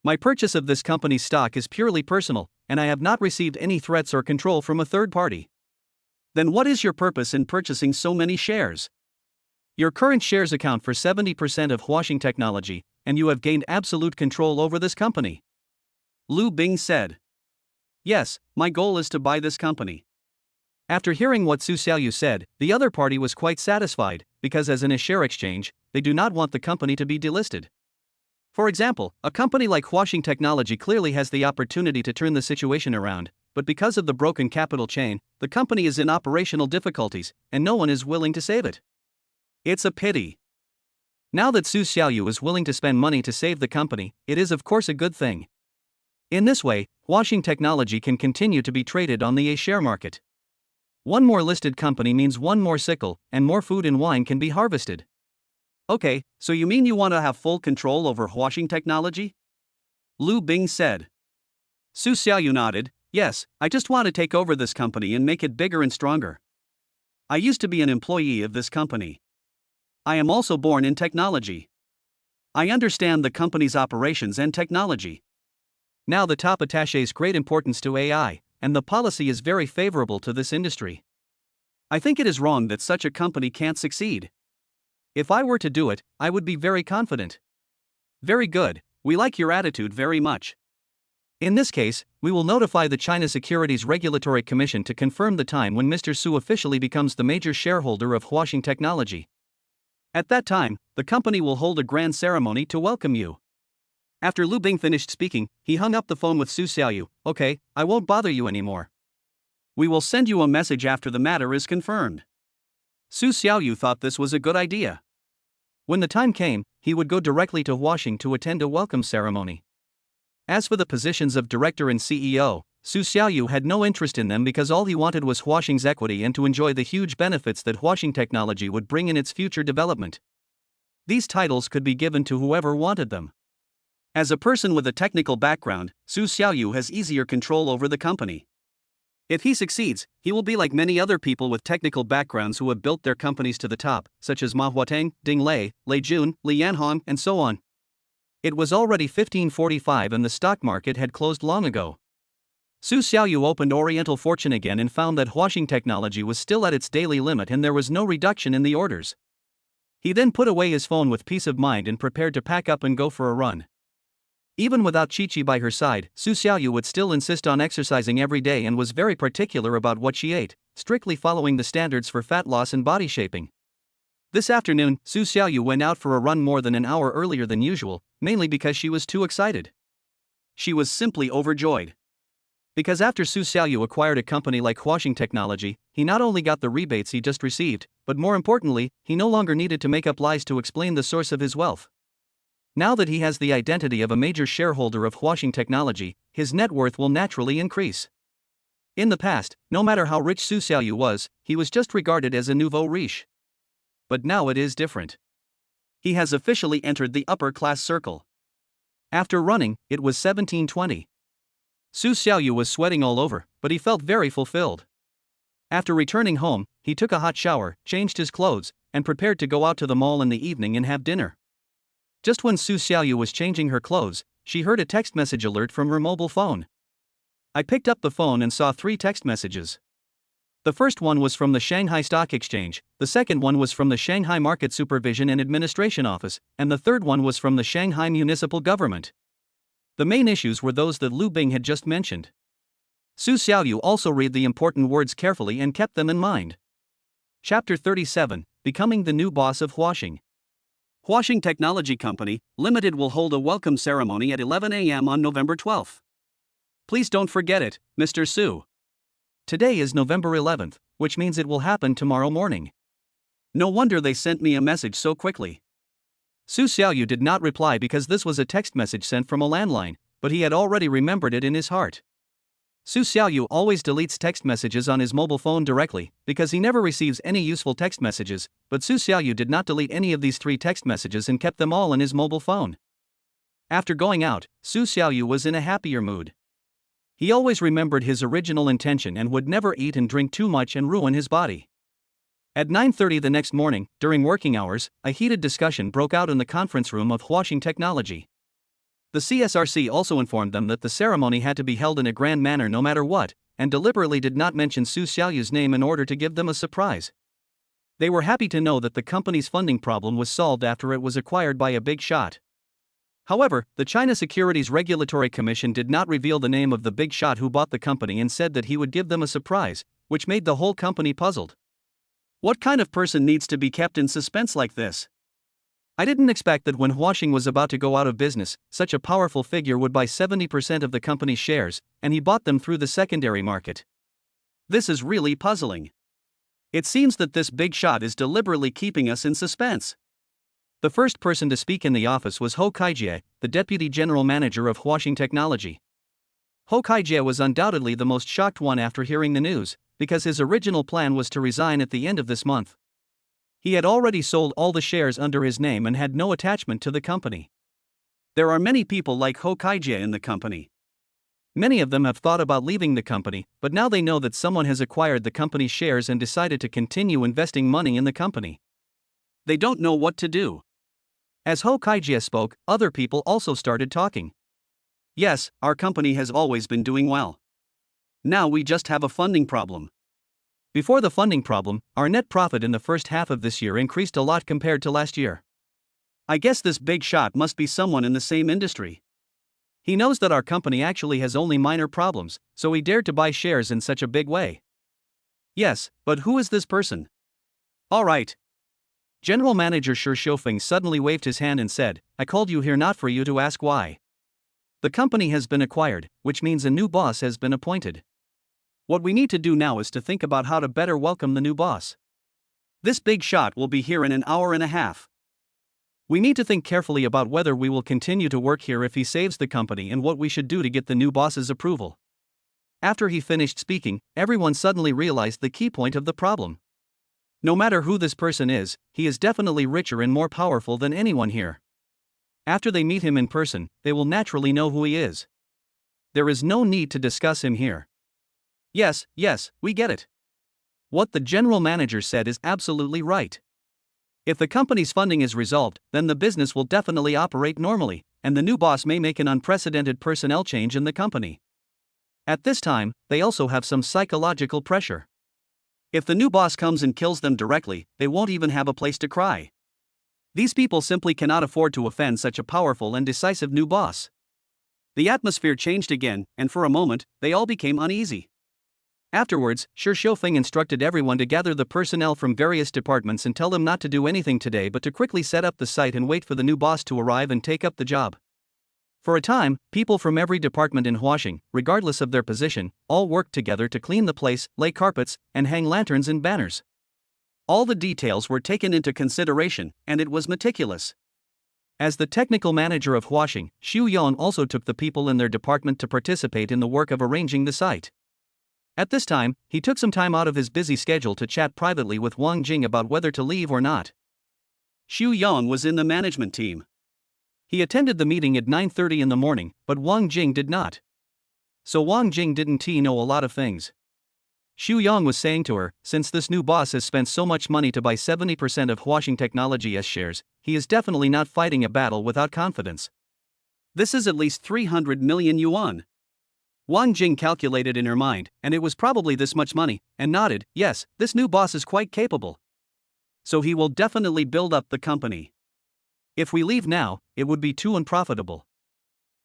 My purchase of this company's stock is purely personal, and I have not received any threats or control from a third party." "Then what is your purpose in purchasing so many shares?" "Your current shares account for 70% of Huashing Technology, and you have gained absolute control over this company," Lu Bing said. "Yes, my goal is to buy this company." After hearing what Su Xiaoyu said, the other party was quite satisfied, because as in a share exchange, they do not want the company to be delisted. For example, a company like Huashing Technology clearly has the opportunity to turn the situation around, but because of the broken capital chain, the company is in operational difficulties, and no one is willing to save it. It's a pity. Now that Su Xiaoyu is willing to spend money to save the company, it is of course a good thing. In this way, Huaxing Technology can continue to be traded on the A share market. One more listed company means one more sickle, and more food and wine can be harvested. Okay, so you mean you want to have full control over Huaxing Technology? Lu Bing said. Su Xiaoyu nodded. Yes, I just want to take over this company and make it bigger and stronger. I used to be an employee of this company. I am also born in technology. I understand the company's operations and technology. Now the top attaches great importance to AI, and the policy is very favorable to this industry. I think it is wrong that such a company can't succeed. If I were to do it, I would be very confident. Very good, we like your attitude very much. In this case, we will notify the China Securities Regulatory Commission to confirm the time when Mr. Su officially becomes the major shareholder of Huaxing Technology. At that time, the company will hold a grand ceremony to welcome you. After Lu Bing finished speaking, he hung up the phone with Su Xiaoyu. Okay, I won't bother you anymore. We will send you a message after the matter is confirmed. Su Xiaoyu thought this was a good idea. When the time came, he would go directly to Huaxing to attend a welcome ceremony. As for the positions of director and CEO, Su Xiaoyu had no interest in them because all he wanted was Huaxing's equity and to enjoy the huge benefits that Huaxing Technology would bring in its future development. These titles could be given to whoever wanted them. As a person with a technical background, Su Xiaoyu has easier control over the company. If he succeeds, he will be like many other people with technical backgrounds who have built their companies to the top, such as Ma Huateng, Ding Lei, Lei Jun, Li Yanhong, and so on. It was already 15:45 and the stock market had closed long ago. Su Xiaoyu opened Oriental Fortune again and found that Huaxing Technology was still at its daily limit and there was no reduction in the orders. He then put away his phone with peace of mind and prepared to pack up and go for a run. Even without Chi-Chi by her side, Su Xiaoyu would still insist on exercising every day and was very particular about what she ate, strictly following the standards for fat loss and body shaping. This afternoon, Su Xiaoyu went out for a run more than an hour earlier than usual, mainly because she was too excited. She was simply overjoyed. Because after Su Xiaoyu acquired a company like Huaxing Technology, he not only got the rebates he just received, but more importantly, he no longer needed to make up lies to explain the source of his wealth. Now that he has the identity of a major shareholder of Huaxing Technology, his net worth will naturally increase. In the past, no matter how rich Su Xiaoyu was, he was just regarded as a nouveau riche. But now it is different. He has officially entered the upper class circle. After running, it was 17:20. Su Xiaoyu was sweating all over, but he felt very fulfilled. After returning home, he took a hot shower, changed his clothes, and prepared to go out to the mall in the evening and have dinner. Just when Su Xiaoyu was changing her clothes, she heard a text message alert from her mobile phone. I picked up the phone and saw 3 text messages. The first one was from the Shanghai Stock Exchange, the second one was from the Shanghai Market Supervision and Administration Office, and the third one was from the Shanghai Municipal Government. The main issues were those that Lu Bing had just mentioned. Su Xiaoyu also read the important words carefully and kept them in mind. Chapter 37, Becoming the New Boss of Huaxing. Huaxing Technology Company, Limited will hold a welcome ceremony at 11 a.m. on November 12th. Please don't forget it, Mr. Su. Today is November 11th, which means it will happen tomorrow morning. No wonder they sent me a message so quickly. Su Xiaoyu did not reply because this was a text message sent from a landline, but he had already remembered it in his heart. Su Xiaoyu always deletes text messages on his mobile phone directly, because he never receives any useful text messages, but Su Xiaoyu did not delete any of these 3 text messages and kept them all in his mobile phone. After going out, Su Xiaoyu was in a happier mood. He always remembered his original intention and would never eat and drink too much and ruin his body. At 9:30 the next morning, during working hours, a heated discussion broke out in the conference room of Huaxing Technology. The CSRC also informed them that the ceremony had to be held in a grand manner no matter what, and deliberately did not mention Su Xiaoyu's name in order to give them a surprise. They were happy to know that the company's funding problem was solved after it was acquired by a big shot. However, the China Securities Regulatory Commission did not reveal the name of the big shot who bought the company and said that he would give them a surprise, which made the whole company puzzled. What kind of person needs to be kept in suspense like this? I didn't expect that when Huaxing was about to go out of business, such a powerful figure would buy 70% of the company's shares, and he bought them through the secondary market. This is really puzzling. It seems that this big shot is deliberately keeping us in suspense. The first person to speak in the office was Hou Kaijie, the deputy general manager of Huaxing Technology. Hokage was undoubtedly the most shocked one after hearing the news, because his original plan was to resign at the end of this month. He had already sold all the shares under his name and had no attachment to the company. There are many people like Hokage in the company. Many of them have thought about leaving the company, but now they know that someone has acquired the company's shares and decided to continue investing money in the company. They don't know what to do. As Hokage spoke, other people also started talking. Yes, our company has always been doing well. Now we just have a funding problem. Before the funding problem, our net profit in the first half of this year increased a lot compared to last year. I guess this big shot must be someone in the same industry. He knows that our company actually has only minor problems, so he dared to buy shares in such a big way. Yes, but who is this person? All right. General Manager Shi Xiufeng suddenly waved his hand and said, I called you here not for you to ask why. The company has been acquired, which means a new boss has been appointed. What we need to do now is to think about how to better welcome the new boss. This big shot will be here in an hour and a half. We need to think carefully about whether we will continue to work here if he saves the company and what we should do to get the new boss's approval. After he finished speaking, everyone suddenly realized the key point of the problem. No matter who this person is, he is definitely richer and more powerful than anyone here. After they meet him in person, they will naturally know who he is. There is no need to discuss him here. Yes, we get it. What the general manager said is absolutely right. If the company's funding is resolved, then the business will definitely operate normally, and the new boss may make an unprecedented personnel change in the company. At this time, they also have some psychological pressure. If the new boss comes and kills them directly, they won't even have a place to cry. These people simply cannot afford to offend such a powerful and decisive new boss. The atmosphere changed again, and for a moment, they all became uneasy. Afterwards, Shi Xiufeng instructed everyone to gather the personnel from various departments and tell them not to do anything today but to quickly set up the site and wait for the new boss to arrive and take up the job. For a time, people from every department in Huaxing, regardless of their position, all worked together to clean the place, lay carpets, and hang lanterns and banners. All the details were taken into consideration, and it was meticulous. As the technical manager of Huaxing, Xu Yong also took the people in their department to participate in the work of arranging the site. At this time, he took some time out of his busy schedule to chat privately with Wang Jing about whether to leave or not. Xu Yong was in the management team. He attended the meeting at 9:30 in the morning, but Wang Jing did not. So Wang Jing didn't know a lot of things. Xu Yong was saying to her, since this new boss has spent so much money to buy 70% of Huaxing Technology's shares, he is definitely not fighting a battle without confidence. This is at least 300 million yuan. Wang Jing calculated in her mind, and it was probably this much money, and nodded, yes, this new boss is quite capable. So he will definitely build up the company. If we leave now, it would be too unprofitable.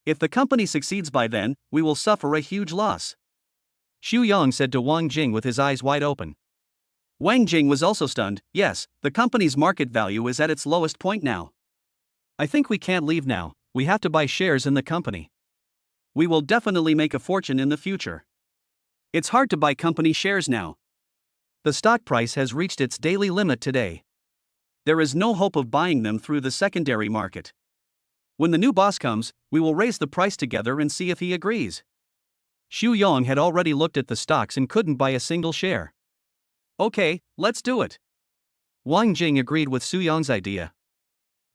If the company succeeds by then, we will suffer a huge loss. Xu Yong said to Wang Jing with his eyes wide open. Wang Jing was also stunned. Yes, the company's market value is at its lowest point now. I think we can't leave now, we have to buy shares in the company. We will definitely make a fortune in the future. It's hard to buy company shares now. The stock price has reached its daily limit today. There is no hope of buying them through the secondary market. When the new boss comes, we will raise the price together and see if he agrees. Xu Yong had already looked at the stocks and couldn't buy a single share. Okay, let's do it. Wang Jing agreed with Xu Yong's idea.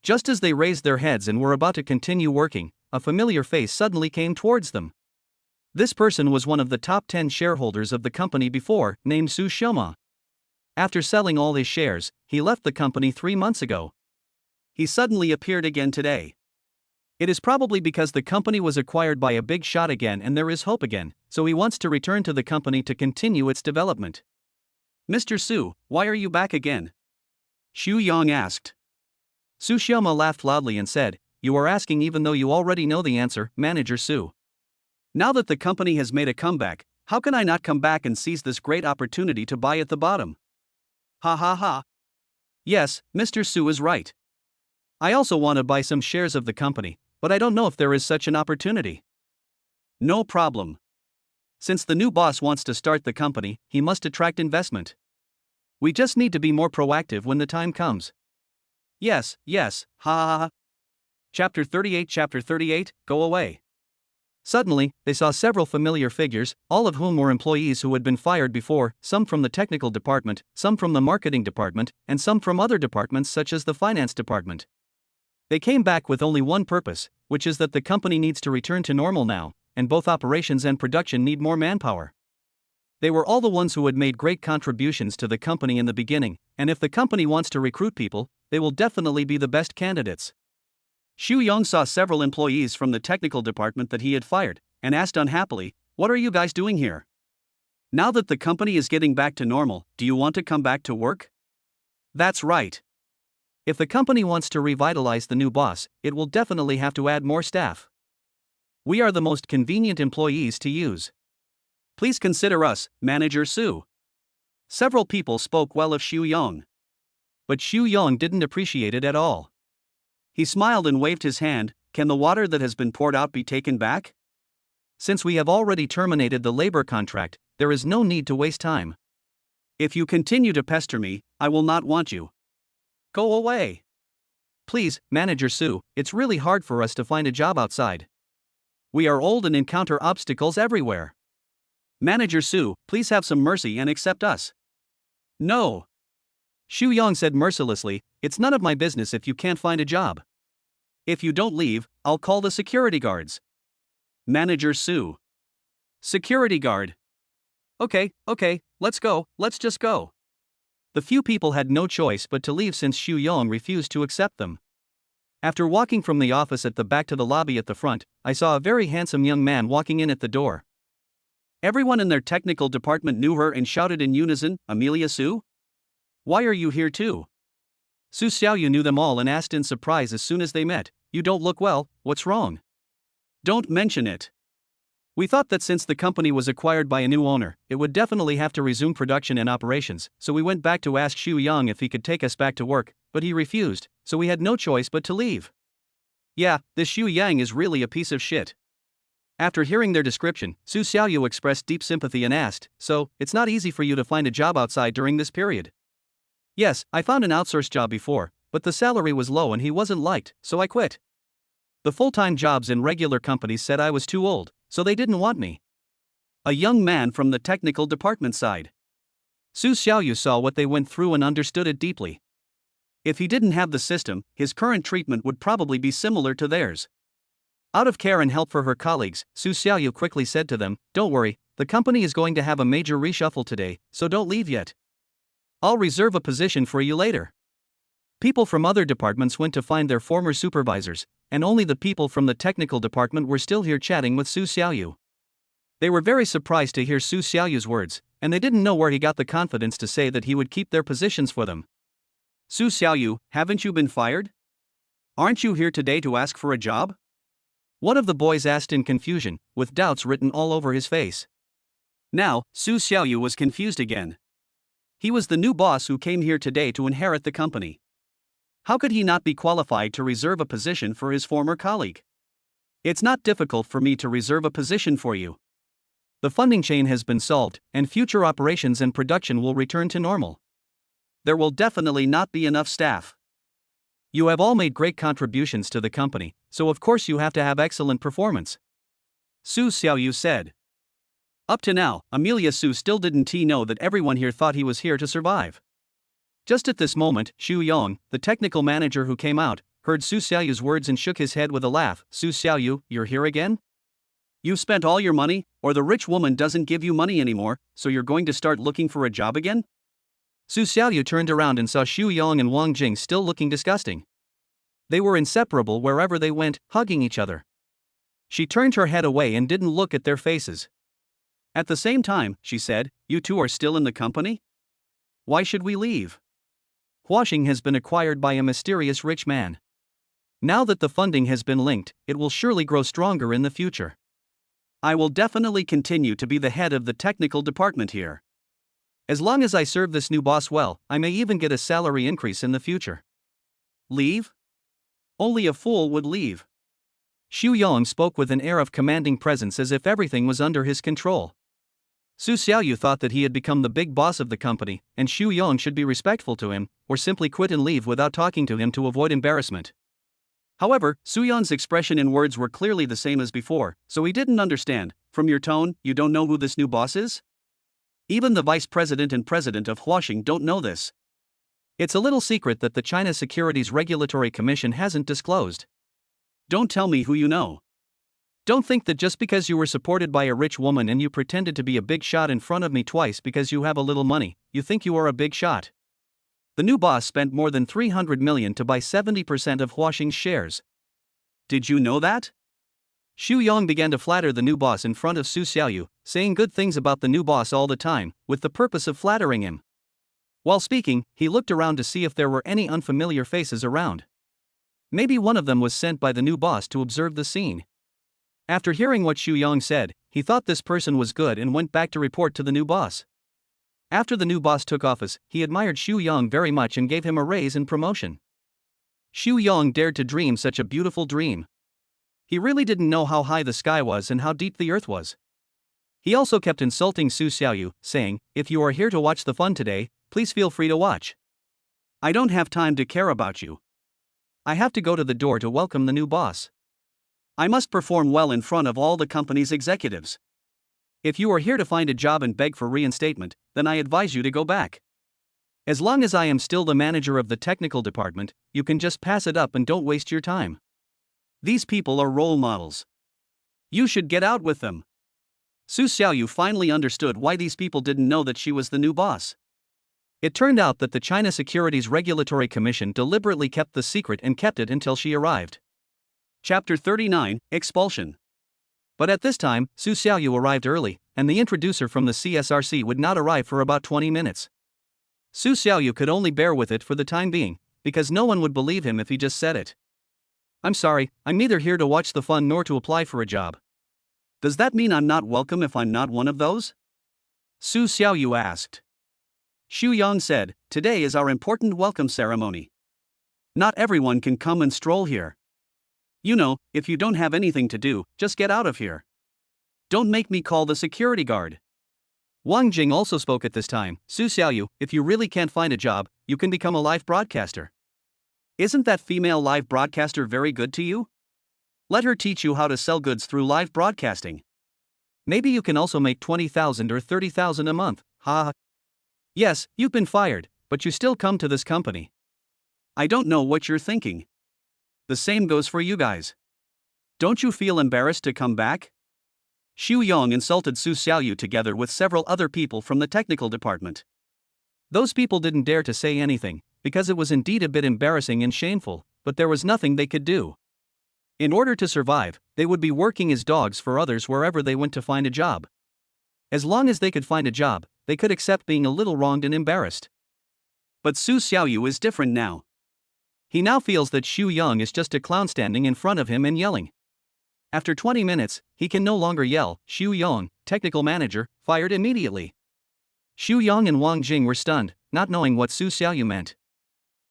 Just as they raised their heads and were about to continue working, a familiar face suddenly came towards them. This person was one of the top 10 shareholders of the company before, named Su Xioma. After selling all his shares, he left the company 3 months ago. He suddenly appeared again today. It is probably because the company was acquired by a big shot again and there is hope again, so he wants to return to the company to continue its development. Mr. Su, why are you back again? Xu Yong asked. Su Xioma laughed loudly and said, you are asking even though you already know the answer, Manager Su. Now that the company has made a comeback, how can I not come back and seize this great opportunity to buy at the bottom? Ha ha ha. Yes, Mr. Su is right. I also want to buy some shares of the company, but I don't know if there is such an opportunity. No problem. Since the new boss wants to start the company, he must attract investment. We just need to be more proactive when the time comes. Yes, ha ha ha. Chapter 38, go away. Suddenly, they saw several familiar figures, all of whom were employees who had been fired before, some from the technical department, some from the marketing department, and some from other departments such as the finance department. They came back with only one purpose, which is that the company needs to return to normal now, and both operations and production need more manpower. They were all the ones who had made great contributions to the company in the beginning, and if the company wants to recruit people, they will definitely be the best candidates. Xu Yong saw several employees from the technical department that he had fired, and asked unhappily, "What are you guys doing here? Now that the company is getting back to normal, do you want to come back to work?" That's right. If the company wants to revitalize the new boss, it will definitely have to add more staff. We are the most convenient employees to use. Please consider us, Manager Su. Several people spoke well of Xu Yong. But Xu Yong didn't appreciate it at all. He smiled and waved his hand. "Can the water that has been poured out be taken back? Since we have already terminated the labor contract, there is no need to waste time. If you continue to pester me, I will not want you. Go away. Please, Manager Su, it's really hard for us to find a job outside. We are old and encounter obstacles everywhere. Manager Su, please have some mercy and accept us." "No." Xu Yong said mercilessly, "It's none of my business if you can't find a job. If you don't leave, I'll call the security guards." Manager Su. Security guard. Okay, let's go, let's just go. The few people had no choice but to leave since Xu Yong refused to accept them. After walking from the office at the back to the lobby at the front, I saw a very handsome young man walking in at the door. Everyone in their technical department knew her and shouted in unison, "Amelia Su? Why are you here too?" Su Xiaoyu knew them all and asked in surprise as soon as they met, "You don't look well, what's wrong?" "Don't mention it. We thought that since the company was acquired by a new owner, it would definitely have to resume production and operations, so we went back to ask Xu Yong if he could take us back to work, but he refused, so we had no choice but to leave. Yeah, this Xu Yang is really a piece of shit." After hearing their description, Su Xiaoyu expressed deep sympathy and asked, "So, it's not easy for you to find a job outside during this period?" "Yes, I found an outsourced job before, but the salary was low and he wasn't liked, so I quit. The full-time jobs in regular companies said I was too old, so they didn't want me." A young man from the technical department sighed. Su Xiaoyu saw what they went through and understood it deeply. If he didn't have the system, his current treatment would probably be similar to theirs. Out of care and help for her colleagues, Su Xiaoyu quickly said to them, "Don't worry, the company is going to have a major reshuffle today, so don't leave yet. I'll reserve a position for you later." People from other departments went to find their former supervisors, and only the people from the technical department were still here chatting with Su Xiaoyu. They were very surprised to hear Su Xiaoyu's words, and they didn't know where he got the confidence to say that he would keep their positions for them. "Su Xiaoyu, haven't you been fired? Aren't you here today to ask for a job?" One of the boys asked in confusion, with doubts written all over his face. Now, Su Xiaoyu was confused again. He was the new boss who came here today to inherit the company. How could he not be qualified to reserve a position for his former colleague? "It's not difficult for me to reserve a position for you. The funding chain has been solved, and future operations and production will return to normal. There will definitely not be enough staff. You have all made great contributions to the company, so of course you have to have excellent performance," Su Xiaoyu said. Up to now, Amelia Su still didn't know that everyone here thought he was here to survive. Just at this moment, Xu Yong, the technical manager who came out, heard Su Xiaoyu's words and shook his head with a laugh. "Su Xiaoyu, you're here again? You've spent all your money, or the rich woman doesn't give you money anymore, so you're going to start looking for a job again?" Su Xiaoyu turned around and saw Xu Yong and Wang Jing still looking disgusting. They were inseparable wherever they went, hugging each other. She turned her head away and didn't look at their faces. At the same time, she said, "You two are still in the company? Why should we leave? Huaxing has been acquired by a mysterious rich man. Now that the funding has been linked, it will surely grow stronger in the future. I will definitely continue to be the head of the technical department here. As long as I serve this new boss well, I may even get a salary increase in the future." "Leave? Only a fool would leave." Xu Yong spoke with an air of commanding presence as if everything was under his control. Su Xiaoyu thought that he had become the big boss of the company, and Xu Yong should be respectful to him, or simply quit and leave without talking to him to avoid embarrassment. However, Soo-young's expression and words were clearly the same as before, so he didn't understand. From your tone, you don't know who this new boss is? Even the vice president and president of Huaxing don't know this. It's a little secret that the China Securities Regulatory Commission hasn't disclosed. Don't tell me who you know. Don't think that just because you were supported by a rich woman and you pretended to be a big shot in front of me twice because you have a little money, you think you are a big shot. The new boss spent more than 300 million to buy 70% of Huaxing's shares. Did you know that? Xu Yong began to flatter the new boss in front of Su Xiaoyu, saying good things about the new boss all the time, with the purpose of flattering him. While speaking, he looked around to see if there were any unfamiliar faces around. Maybe one of them was sent by the new boss to observe the scene. After hearing what Xu Yong said, he thought this person was good and went back to report to the new boss. After the new boss took office, he admired Xu Yong very much and gave him a raise and promotion. Xu Yong dared to dream such a beautiful dream. He really didn't know how high the sky was and how deep the earth was. He also kept insulting Su Xiaoyu, saying, "If you are here to watch the fun today, please feel free to watch. I don't have time to care about you. I have to go to the door to welcome the new boss. I must perform well in front of all the company's executives. If you are here to find a job and beg for reinstatement, then I advise you to go back. As long as I am still the manager of the technical department, you can just pass it up and don't waste your time. These people are role models. You should get out with them." Su Xiaoyu finally understood why these people didn't know that she was the new boss. It turned out that the China Securities Regulatory Commission deliberately kept the secret and kept it until she arrived. Chapter 39, Expulsion. But at this time, Su Xiaoyu arrived early, and the introducer from the CSRC would not arrive for about 20 minutes. Su Xiaoyu could only bear with it for the time being, because no one would believe him if he just said it. "I'm sorry, I'm neither here to watch the fun nor to apply for a job." "Does that mean I'm not welcome if I'm not one of those?" Su Xiaoyu asked. Xu Yong said, "Today is our important welcome ceremony. Not everyone can come and stroll here. You know, if you don't have anything to do, just get out of here. Don't make me call the security guard." Wang Jing also spoke at this time. "Su Xiaoyu, if you really can't find a job, you can become a live broadcaster. Isn't that female live broadcaster very good to you? Let her teach you how to sell goods through live broadcasting. Maybe you can also make 20,000 or 30,000 a month, ha. Yes, you've been fired, but you still come to this company. I don't know what you're thinking. The same goes for you guys. Don't you feel embarrassed to come back?" Xu Yong insulted Su Xiaoyu together with several other people from the technical department. Those people didn't dare to say anything, because it was indeed a bit embarrassing and shameful, but there was nothing they could do. In order to survive, they would be working as dogs for others wherever they went to find a job. As long as they could find a job, they could accept being a little wronged and embarrassed. But Su Xiaoyu is different now. He now feels that Xu Yong is just a clown standing in front of him and yelling. After 20 minutes, he can no longer yell. Xu Yong, technical manager, fired immediately. Xu Yong and Wang Jing were stunned, not knowing what Su Xiaoyu meant.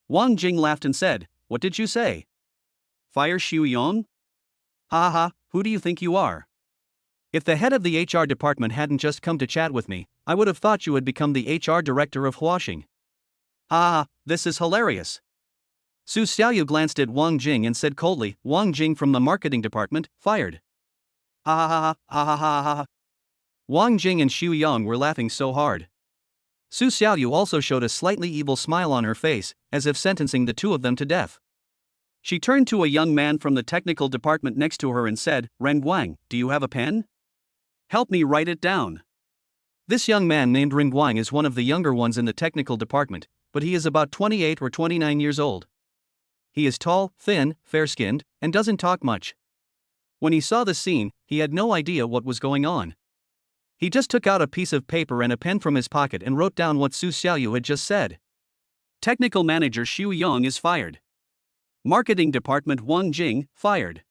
Wang Jing laughed and said, "What did you say? Fire Xu Yong? Ha ha, who do you think you are? If the head of the HR department hadn't just come to chat with me, I would have thought you had become the HR director of Huaxing. Ha ha, this is hilarious." Su Xiaoyu glanced at Wang Jing and said coldly, "Wang Jing from the marketing department, fired." Ha ha ha ha ha ha ha ha. Wang Jing and Xu Yong were laughing so hard. Su Xiaoyu also showed a slightly evil smile on her face, as if sentencing the two of them to death. She turned to a young man from the technical department next to her and said, "Ren Guang, do you have a pen? Help me write it down." This young man named Ren Guang is one of the younger ones in the technical department, but he is about 28 or 29 years old. He is tall, thin, fair-skinned, and doesn't talk much. When he saw the scene, he had no idea what was going on. He just took out a piece of paper and a pen from his pocket and wrote down what Su Xiaoyu had just said. Technical manager Xu Yong is fired. Marketing department Wang Jing, fired.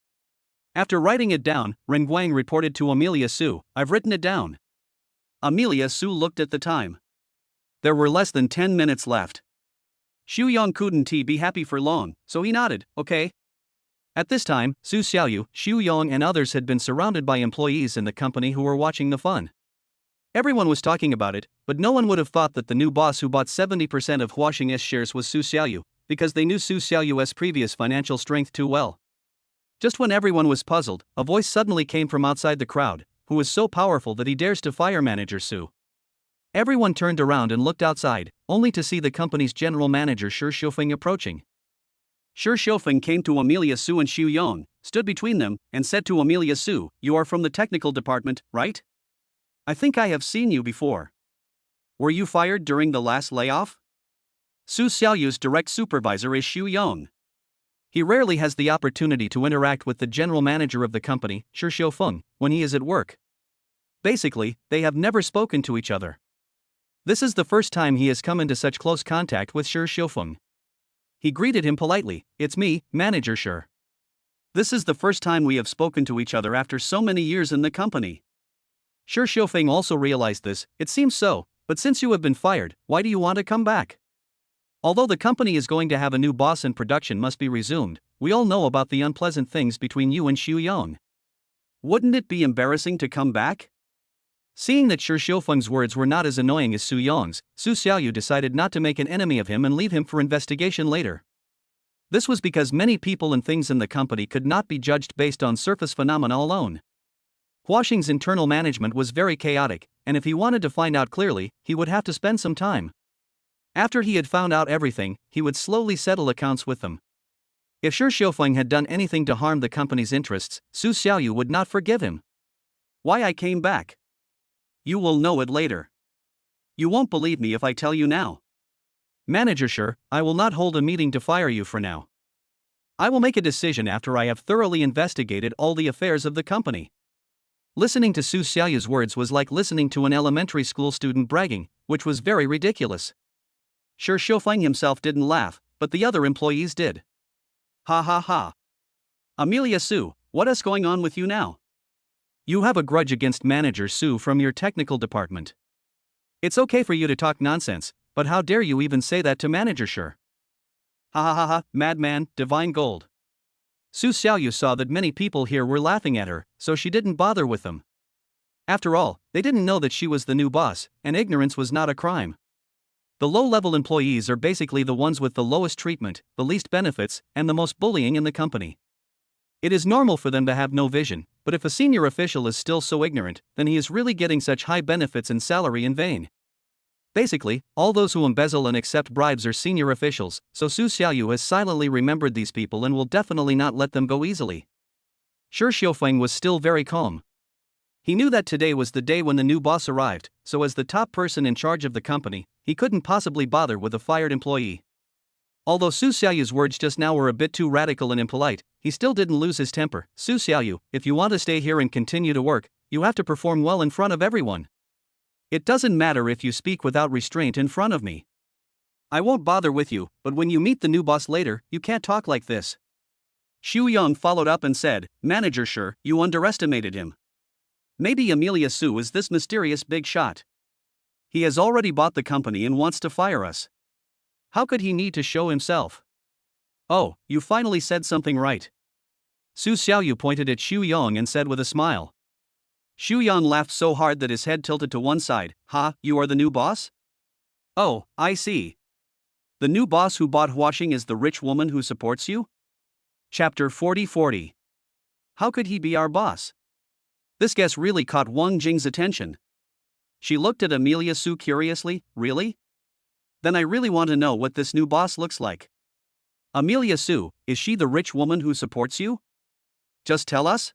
After writing it down, Ren Guang reported to Amelia Su, "I've written it down." Amelia Su looked at the time. There were less than 10 minutes left. Xu Yong couldn't be happy for long, so he nodded, "Okay." At this time, Su Xiaoyu, Xu Yong and others had been surrounded by employees in the company who were watching the fun. Everyone was talking about it, but no one would have thought that the new boss who bought 70% of Huaxing's shares was Su Xiaoyu, because they knew Su Xiaoyu's previous financial strength too well. Just when everyone was puzzled, a voice suddenly came from outside the crowd, who was so powerful that he dares to fire Manager Su. Everyone turned around and looked outside, only to see the company's general manager Shi Xiufeng approaching. Shi Xiufeng came to Amelia Su and Xu Yong, stood between them, and said to Amelia Su, "You are from the technical department, right? I think I have seen you before. Were you fired during the last layoff?" Su Xiaoyu's direct supervisor is Xu Yong. He rarely has the opportunity to interact with the general manager of the company, Shi Xiufeng, when he is at work. Basically, they have never spoken to each other. This is the first time he has come into such close contact with Shi Xiufeng. He greeted him politely, "It's me, Manager Shi. This is the first time we have spoken to each other after so many years in the company." Shi Xiufeng also realized this. "It seems so, but since you have been fired, why do you want to come back? Although the company is going to have a new boss and production must be resumed, we all know about the unpleasant things between you and Xu Yong. Wouldn't it be embarrassing to come back?" Seeing that Shi Xiufeng's words were not as annoying as Su Yong's, Su Xiaoyu decided not to make an enemy of him and leave him for investigation later. This was because many people and things in the company could not be judged based on surface phenomena alone. Huaxing's internal management was very chaotic, and if he wanted to find out clearly, he would have to spend some time. After he had found out everything, he would slowly settle accounts with them. If Shi Xiufeng had done anything to harm the company's interests, Su Xiaoyu would not forgive him. "Why I came back? You will know it later. You won't believe me if I tell you now. Manager Shi, I will not hold a meeting to fire you for now. I will make a decision after I have thoroughly investigated all the affairs of the company." Listening to Su Xiaoyu's words was like listening to an elementary school student bragging, which was very ridiculous. Shi Xiufeng himself didn't laugh, but the other employees did. "Ha ha ha. Amelia Su, what is going on with you now? You have a grudge against Manager Su from your technical department. It's okay for you to talk nonsense, but how dare you even say that to Manager Shi? Ha ha ha ha, madman, divine gold." Su Xiaoyu saw that many people here were laughing at her, so she didn't bother with them. After all, they didn't know that she was the new boss, and ignorance was not a crime. The low-level employees are basically the ones with the lowest treatment, the least benefits, and the most bullying in the company. It is normal for them to have no vision, but if a senior official is still so ignorant, then he is really getting such high benefits and salary in vain. Basically, all those who embezzle and accept bribes are senior officials, so Su Xiaoyu has silently remembered these people and will definitely not let them go easily. Shi Xiufeng was still very calm. He knew that today was the day when the new boss arrived, so as the top person in charge of the company, he couldn't possibly bother with a fired employee. Although Su Xiaoyu's words just now were a bit too radical and impolite, he still didn't lose his temper. "Su Xiaoyu, if you want to stay here and continue to work, you have to perform well in front of everyone. It doesn't matter if you speak without restraint in front of me. I won't bother with you, but when you meet the new boss later, you can't talk like this." Xu Yong followed up and said, "Manager Shi, you underestimated him. Maybe Amelia Su is this mysterious big shot. He has already bought the company and wants to fire us. How could he need to show himself?" "Oh, you finally said something right." Su Xiaoyu pointed at Xu Yong and said with a smile. Xu Yong laughed so hard that his head tilted to one side. "Ha, you are the new boss? Oh, I see. The new boss who bought Huaxing is the rich woman who supports you?" Chapter 40. How could he be our boss? This guess really caught Wang Jing's attention. She looked at Amelia Su curiously. "Really? Then I really want to know what this new boss looks like. Amelia Su, is she the rich woman who supports you? Just tell us."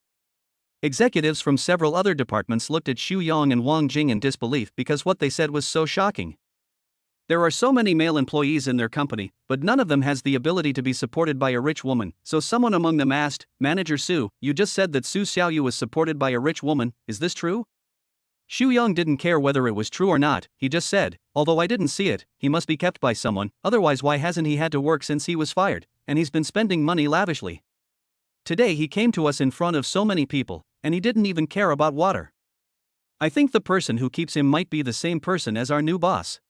Executives from several other departments looked at Xu Yong and Wang Jing in disbelief because what they said was so shocking. There are so many male employees in their company, but none of them has the ability to be supported by a rich woman, so someone among them asked, "Manager Su, you just said that Su Xiaoyu was supported by a rich woman, is this true?" Xu Yong didn't care whether it was true or not, he just said, "Although I didn't see it, he must be kept by someone, otherwise why hasn't he had to work since he was fired, and he's been spending money lavishly. Today he came to us in front of so many people, and he didn't even care about water. I think the person who keeps him might be the same person as our new boss."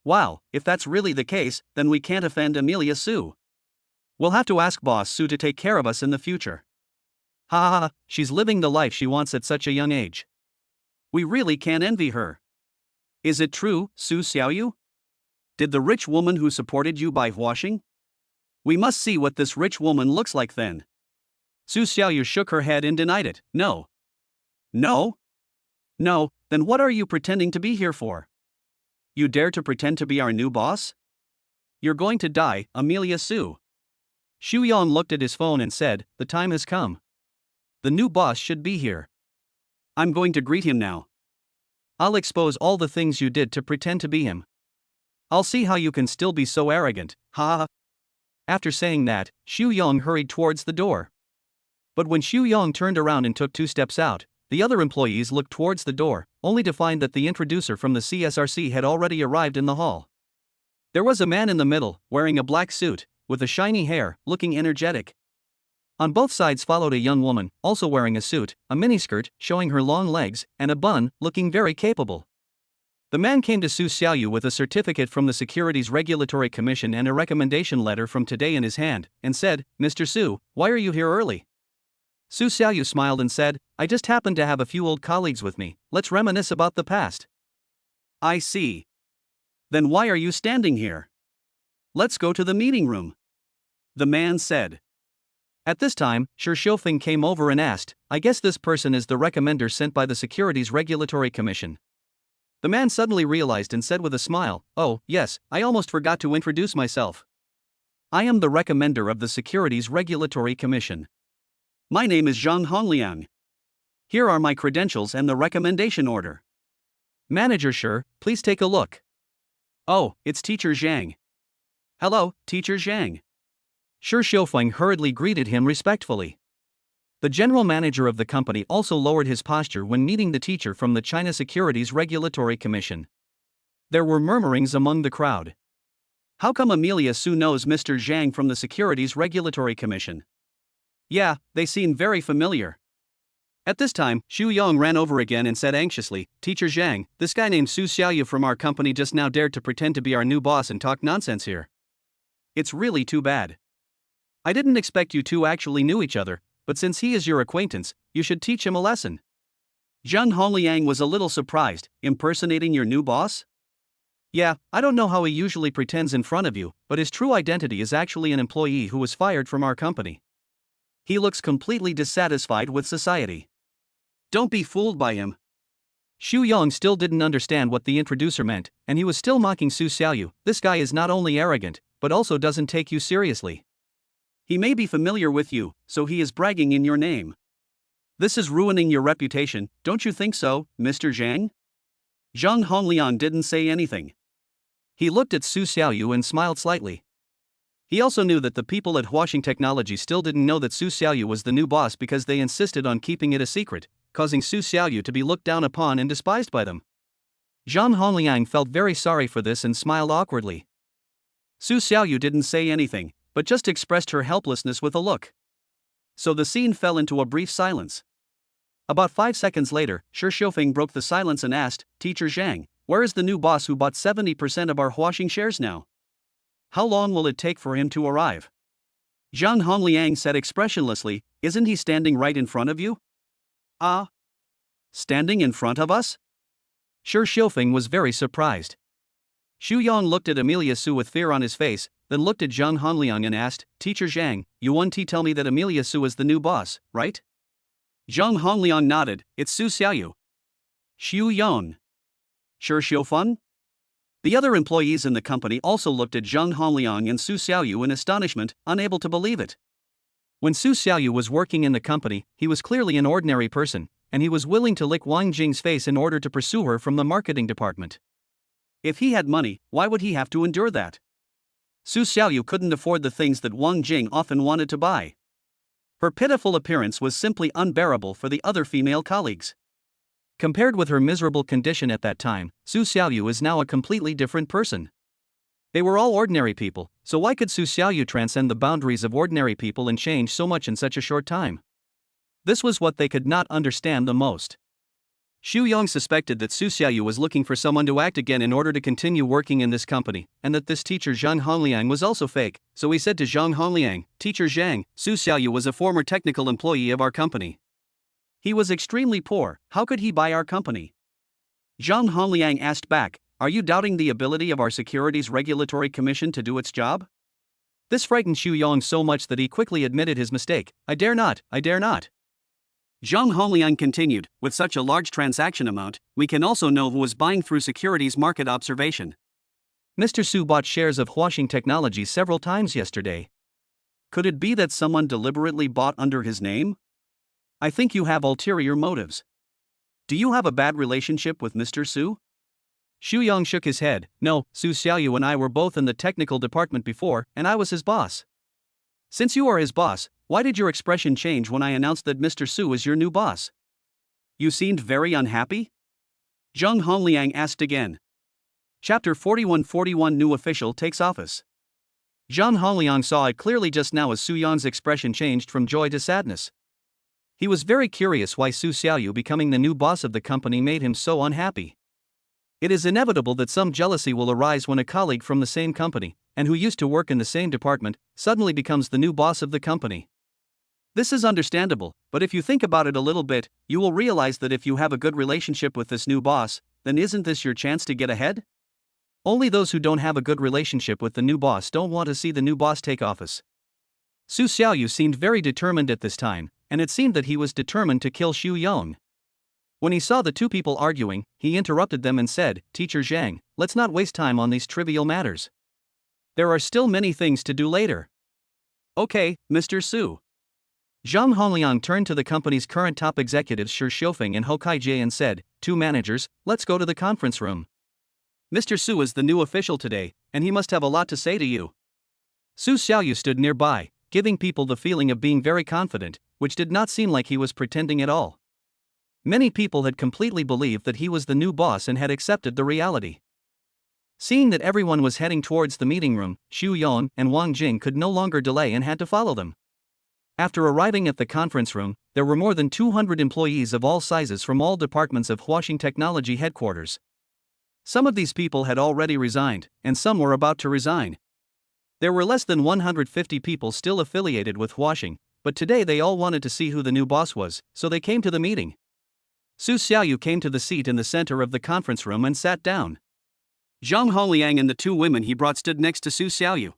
"Wow, if that's really the case, then we can't offend Amelia Su. We'll have to ask Boss Su to take care of us in the future. Ha ha ha, she's living the life she wants at such a young age. We really can't envy her. Is it true, Su Xiaoyu? Did the rich woman who supported you buy Huaxing? We must see what this rich woman looks like then." Su Xiaoyu shook her head and denied it. No. No? No, then what are you pretending to be here for? You dare to pretend to be our new boss? You're going to die, Amelia Su. Xu Yang looked at his phone and said, the time has come. The new boss should be here. I'm going to greet him now. I'll expose all the things you did to pretend to be him. I'll see how you can still be so arrogant, ha ha. After saying that, Xu Yang hurried towards the door. But when Xu Yang turned around and took 2 steps out, the other employees looked towards the door, only to find that the introducer from the CSRC had already arrived in the hall. There was a man in the middle, wearing a black suit, with a shiny hair, looking energetic. On both sides followed a young woman, also wearing a suit, a miniskirt, showing her long legs, and a bun, looking very capable. The man came to Su Xiaoyu with a certificate from the Securities Regulatory Commission and a recommendation letter from today in his hand, and said, Mr. Su, why are you here early? Su Xiaoyu smiled and said, I just happened to have a few old colleagues with me, let's reminisce about the past. I see. Then why are you standing here? Let's go to the meeting room. The man said. At this time, Shi Xiufeng came over and asked, I guess this person is the recommender sent by the Securities Regulatory Commission. The man suddenly realized and said with a smile, oh, yes, I almost forgot to introduce myself. I am the recommender of the Securities Regulatory Commission. My name is Zhang Hongliang. Here are my credentials and the recommendation order. Manager Shi, please take a look. Oh, it's Teacher Zhang. Hello, Teacher Zhang. Shi Xiufeng hurriedly greeted him respectfully. The general manager of the company also lowered his posture when meeting the teacher from the China Securities Regulatory Commission. There were murmurings among the crowd. How come Amelia Su knows Mr. Zhang from the Securities Regulatory Commission? Yeah, they seem very familiar. At this time, Xu Yang ran over again and said anxiously, Teacher Zhang, this guy named Su Xiaoyu from our company just now dared to pretend to be our new boss and talk nonsense here. It's really too bad. I didn't expect you two actually knew each other, but since he is your acquaintance, you should teach him a lesson. Zhang Hongliang was a little surprised, impersonating your new boss? Yeah, I don't know how he usually pretends in front of you, but his true identity is actually an employee who was fired from our company. He looks completely dissatisfied with society. Don't be fooled by him. Xu Yang still didn't understand what the introducer meant, and he was still mocking Su Xiaoyu. This guy is not only arrogant, but also doesn't take you seriously. He may be familiar with you, so he is bragging in your name. This is ruining your reputation, don't you think so, Mr. Zhang? Zhang Hongliang didn't say anything. He looked at Su Xiaoyu and smiled slightly. He also knew that the people at Huaxing Technology still didn't know that Su Xiaoyu was the new boss because they insisted on keeping it a secret, causing Su Xiaoyu to be looked down upon and despised by them. Zhang Hongliang felt very sorry for this and smiled awkwardly. Su Xiaoyu didn't say anything, but just expressed her helplessness with a look. So the scene fell into a brief silence. About 5 seconds later, Shi Xiufeng broke the silence and asked, Teacher Zhang, where is the new boss who bought 70% of our Huaxing shares now? How long will it take for him to arrive? Zhang Hongliang said expressionlessly, isn't he standing right in front of you? Ah? Standing in front of us? Shi Xiufeng was very surprised. Xu Yang looked at Amelia Su with fear on his face, then looked at Zhang Hongliang and asked, Teacher Zhang, you want to tell me that Amelia Su is the new boss, right? Zhang Hongliang nodded, it's Su Xiaoyu. Xu Yang. Shi Xiufeng? The other employees in the company also looked at Zhang Hongliang and Su Xiaoyu in astonishment, unable to believe it. When Su Xiaoyu was working in the company, he was clearly an ordinary person, and he was willing to lick Wang Jing's face in order to pursue her from the marketing department. If he had money, why would he have to endure that? Su Xiaoyu couldn't afford the things that Wang Jing often wanted to buy. Her pitiful appearance was simply unbearable for the other female colleagues. Compared with her miserable condition at that time, Su Xiaoyu is now a completely different person. They were all ordinary people, so why could Su Xiaoyu transcend the boundaries of ordinary people and change so much in such a short time? This was what they could not understand the most. Xu Yang suspected that Su Xiaoyu was looking for someone to act again in order to continue working in this company, and that this teacher Zhang Hongliang was also fake, so he said to Zhang Hongliang, Teacher Zhang, Su Xiaoyu was a former technical employee of our company. He was extremely poor, how could he buy our company? Zhang Hongliang asked back, are you doubting the ability of our Securities Regulatory Commission to do its job? This frightened Xu Yong so much that he quickly admitted his mistake. I dare not, I dare not. Zhang Hongliang continued, with such a large transaction amount, we can also know who was buying through securities market observation. Mr. Su bought shares of Huaxing Technology several times yesterday. Could it be that someone deliberately bought under his name? I think you have ulterior motives. Do you have a bad relationship with Mr. Su? Xu Yong shook his head. No, Su Xiaoyu and I were both in the technical department before, and I was his boss. Since you are his boss, why did your expression change when I announced that Mr. Su is your new boss? You seemed very unhappy? Zhang Hongliang asked again. Chapter 41 New Official Takes Office. Zhang Hongliang saw it clearly just now as Su Yong's expression changed from joy to sadness. He was very curious why Su Xiaoyu becoming the new boss of the company made him so unhappy. It is inevitable that some jealousy will arise when a colleague from the same company, and who used to work in the same department, suddenly becomes the new boss of the company. This is understandable, but if you think about it a little bit, you will realize that if you have a good relationship with this new boss, then isn't this your chance to get ahead? Only those who don't have a good relationship with the new boss don't want to see the new boss take office. Su Xiaoyu seemed very determined at this time, and it seemed that he was determined to kill Xu Yong. When he saw the two people arguing, he interrupted them and said, Teacher Zhang, let's not waste time on these trivial matters. There are still many things to do later. Okay, Mr. Su. Zhang Hongliang turned to the company's current top executives Shi Xiufeng and Hou Kaijie and said, Two managers, let's go to the conference room. Mr. Su is the new official today, and he must have a lot to say to you. Su Xiaoyu stood nearby, giving people the feeling of being very confident, which did not seem like he was pretending at all. Many people had completely believed that he was the new boss and had accepted the reality. Seeing that everyone was heading towards the meeting room, Xu Yong and Wang Jing could no longer delay and had to follow them. After arriving at the conference room, there were more than 200 employees of all sizes from all departments of Huaxing Technology headquarters. Some of these people had already resigned, and some were about to resign. There were less than 150 people still affiliated with Huaxing, but today they all wanted to see who the new boss was, so they came to the meeting. Su Xiaoyu came to the seat in the center of the conference room and sat down. Zhang Hongliang and the two women he brought stood next to Su Xiaoyu.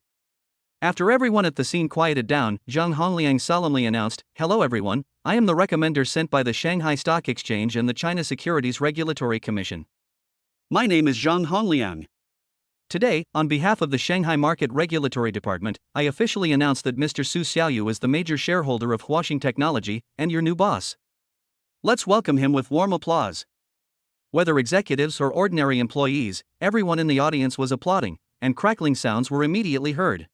After everyone at the scene quieted down, Zhang Hongliang solemnly announced, Hello everyone, I am the recommender sent by the Shanghai Stock Exchange and the China Securities Regulatory Commission. My name is Zhang Hongliang. Today, on behalf of the Shanghai Market Regulatory Department, I officially announce that Mr. Su Xiaoyu is the major shareholder of Huaxing Technology and your new boss. Let's welcome him with warm applause. Whether executives or ordinary employees, everyone in the audience was applauding, and crackling sounds were immediately heard.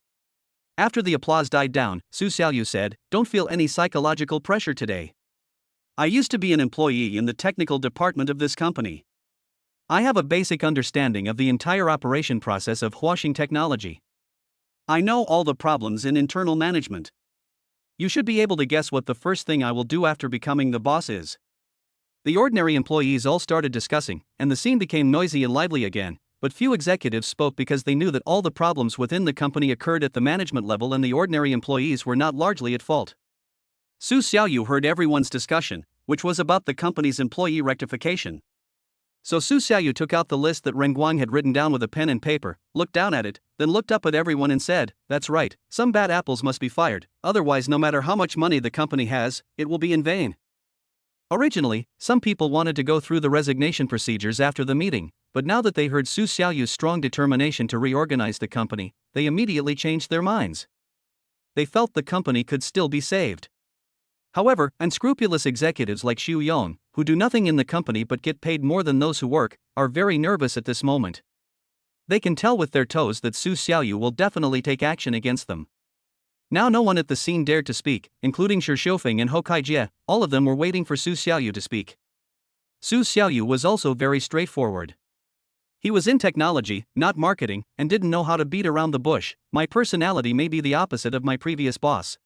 After the applause died down, Su Xiaoyu said, Don't feel any psychological pressure today. I used to be an employee in the technical department of this company. I have a basic understanding of the entire operation process of Huaxing Technology. I know all the problems in internal management. You should be able to guess what the first thing I will do after becoming the boss is. The ordinary employees all started discussing, and the scene became noisy and lively again, but few executives spoke because they knew that all the problems within the company occurred at the management level and the ordinary employees were not largely at fault. Su Xiaoyu heard everyone's discussion, which was about the company's employee rectification. So Su Xiaoyu took out the list that Ren Guang had written down with a pen and paper, looked down at it, then looked up at everyone and said, That's right, some bad apples must be fired, otherwise no matter how much money the company has, it will be in vain. Originally, some people wanted to go through the resignation procedures after the meeting, but now that they heard Su Xiaoyu's strong determination to reorganize the company, they immediately changed their minds. They felt the company could still be saved. However, unscrupulous executives like Xu Yong, who do nothing in the company but get paid more than those who work, are very nervous at this moment. They can tell with their toes that Su Xiaoyu will definitely take action against them. Now no one at the scene dared to speak, including Shi Xiufeng and Hou Kaijie, all of them were waiting for Su Xiaoyu to speak. Su Xiaoyu was also very straightforward. He was in technology, not marketing, and didn't know how to beat around the bush. My personality may be the opposite of my previous boss.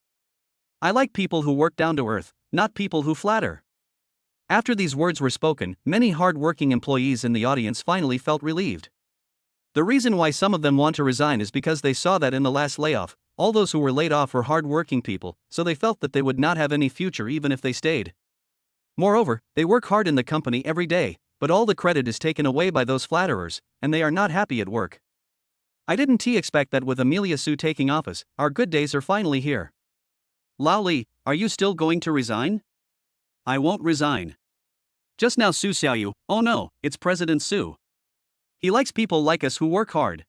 I like people who work down to earth, not people who flatter. After these words were spoken, many hard-working employees in the audience finally felt relieved. The reason why some of them want to resign is because they saw that in the last layoff, all those who were laid off were hard-working people, so they felt that they would not have any future even if they stayed. Moreover, they work hard in the company every day, but all the credit is taken away by those flatterers, and they are not happy at work. I didn't expect that with Amelia Sue taking office, our good days are finally here. Lao Li, are you still going to resign? I won't resign. Just now Su Xiaoyu, oh no, it's President Su. He likes people like us who work hard.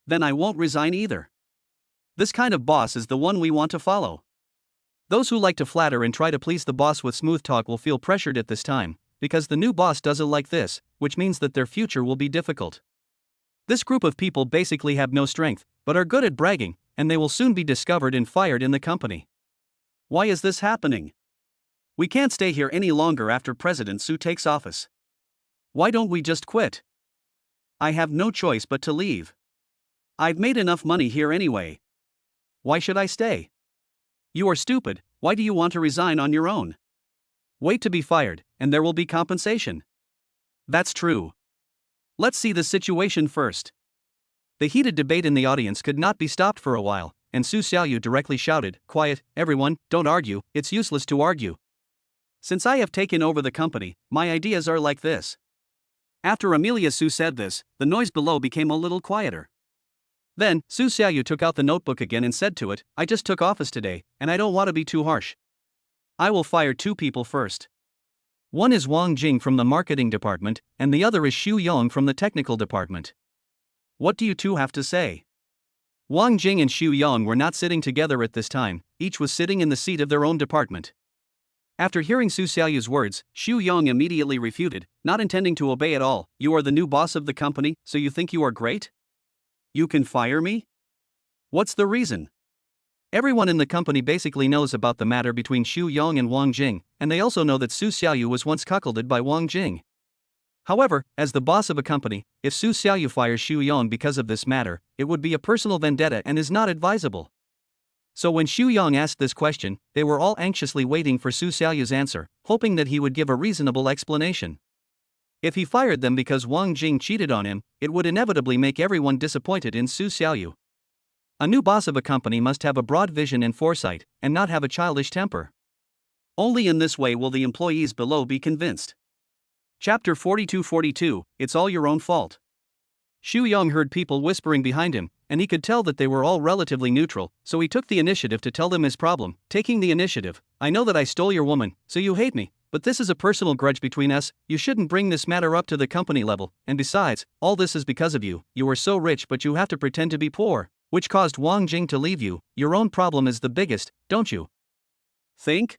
Then I won't resign either. This kind of boss is the one we want to follow. Those who like to flatter and try to please the boss with smooth talk will feel pressured at this time, because the new boss does it like this, which means that their future will be difficult. This group of people basically have no strength, but are good at bragging, and they will soon be discovered and fired in the company. Why is this happening? We can't stay here any longer after President Su takes office. Why don't we just quit? I have no choice but to leave. I've made enough money here anyway. Why should I stay? You are stupid, why do you want to resign on your own? Wait to be fired, and there will be compensation. That's true. Let's see the situation first. The heated debate in the audience could not be stopped for a while, and Su Xiaoyu directly shouted, "Quiet, everyone, don't argue, it's useless to argue. Since I have taken over the company, my ideas are like this." After Amelia Su said this, the noise below became a little quieter. Then, Su Xiaoyu took out the notebook again and said to it, "I just took office today, and I don't want to be too harsh. I will fire 2 people first. One is Wang Jing from the marketing department, and the other is Xu Yong from the technical department. What do you two have to say?" Wang Jing and Xu Yong were not sitting together at this time, each was sitting in the seat of their own department. After hearing Su Xiaoyu's words, Xu Yong immediately refuted, not intending to obey at all. "You are the new boss of the company, so you think you are great? You can fire me? What's the reason?" Everyone in the company basically knows about the matter between Xu Yong and Wang Jing, and they also know that Su Xiaoyu was once cuckolded by Wang Jing. However, as the boss of a company, if Su Xiaoyu fires Xu Yong because of this matter, it would be a personal vendetta and is not advisable. So when Xu Yong asked this question, they were all anxiously waiting for Su Xiaoyu's answer, hoping that he would give a reasonable explanation. If he fired them because Wang Jing cheated on him, it would inevitably make everyone disappointed in Su Xiaoyu. A new boss of a company must have a broad vision and foresight, and not have a childish temper. Only in this way will the employees below be convinced. Chapter 42-42, It's all your own fault. Xu Yong heard people whispering behind him, and he could tell that they were all relatively neutral, so he took the initiative to tell them his problem. Taking the initiative, "I know that I stole your woman, so you hate me, but this is a personal grudge between us. You shouldn't bring this matter up to the company level, and besides, all this is because of you. You are so rich but you have to pretend to be poor, which caused Wang Jing to leave you. Your own problem is the biggest, don't you think?"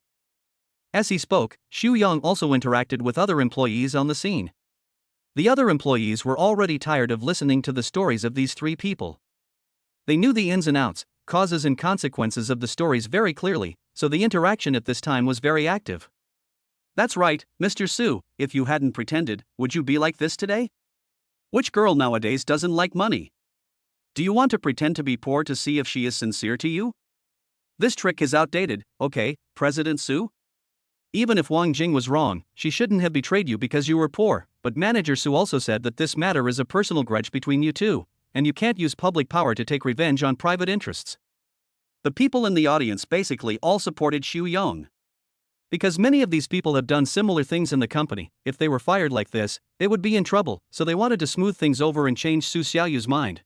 As he spoke, Xu Yong also interacted with other employees on the scene. The other employees were already tired of listening to the stories of these 3 people. They knew the ins and outs, causes and consequences of the stories very clearly, so the interaction at this time was very active. "That's right, Mr. Su, if you hadn't pretended, would you be like this today? Which girl nowadays doesn't like money? Do you want to pretend to be poor to see if she is sincere to you? This trick is outdated, okay, President Su? Even if Wang Jing was wrong, she shouldn't have betrayed you because you were poor, but Manager Su also said that this matter is a personal grudge between you two, and you can't use public power to take revenge on private interests." The people in the audience basically all supported Xu Yong. Because many of these people have done similar things in the company, if they were fired like this, they would be in trouble, so they wanted to smooth things over and change Su Xiaoyu's mind.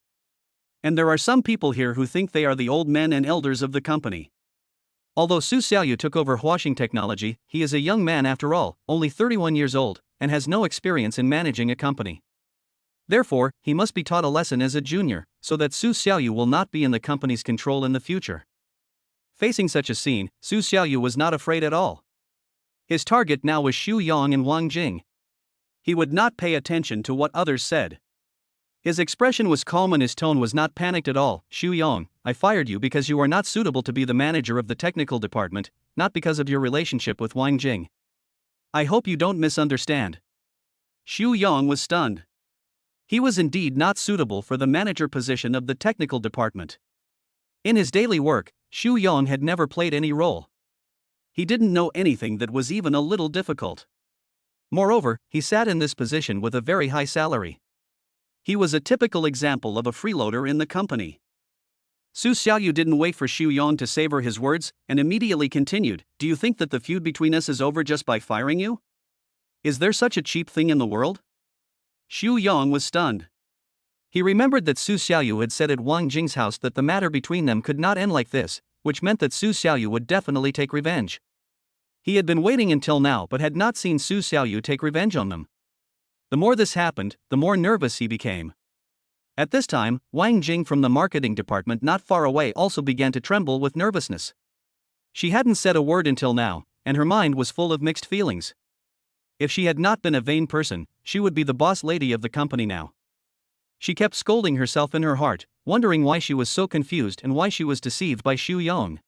And there are some people here who think they are the old men and elders of the company. Although Su Xiaoyu took over washing technology, he is a young man after all, only 31 years old, and has no experience in managing a company. Therefore, he must be taught a lesson as a junior, so that Su Xiaoyu will not be in the company's control in the future. Facing such a scene, Su Xiaoyu was not afraid at all. His target now was Xu Yong and Wang Jing. He would not pay attention to what others said. His expression was calm and his tone was not panicked at all. "Xu Yong, I fired you because you are not suitable to be the manager of the technical department, not because of your relationship with Wang Jing. I hope you don't misunderstand." Xu Yong was stunned. He was indeed not suitable for the manager position of the technical department. In his daily work, Xu Yong had never played any role. He didn't know anything that was even a little difficult. Moreover, he sat in this position with a very high salary. He was a typical example of a freeloader in the company. Su Xiaoyu didn't wait for Xu Yong to savor his words, and immediately continued, "Do you think that the feud between us is over just by firing you? Is there such a cheap thing in the world?" Xu Yong was stunned. He remembered that Su Xiaoyu had said at Wang Jing's house that the matter between them could not end like this, which meant that Su Xiaoyu would definitely take revenge. He had been waiting until now but had not seen Su Xiaoyu take revenge on them. The more this happened, the more nervous he became. At this time, Wang Jing from the marketing department not far away also began to tremble with nervousness. She hadn't said a word until now, and her mind was full of mixed feelings. If she had not been a vain person, she would be the boss lady of the company now. She kept scolding herself in her heart, wondering why she was so confused and why she was deceived by Xu Yong.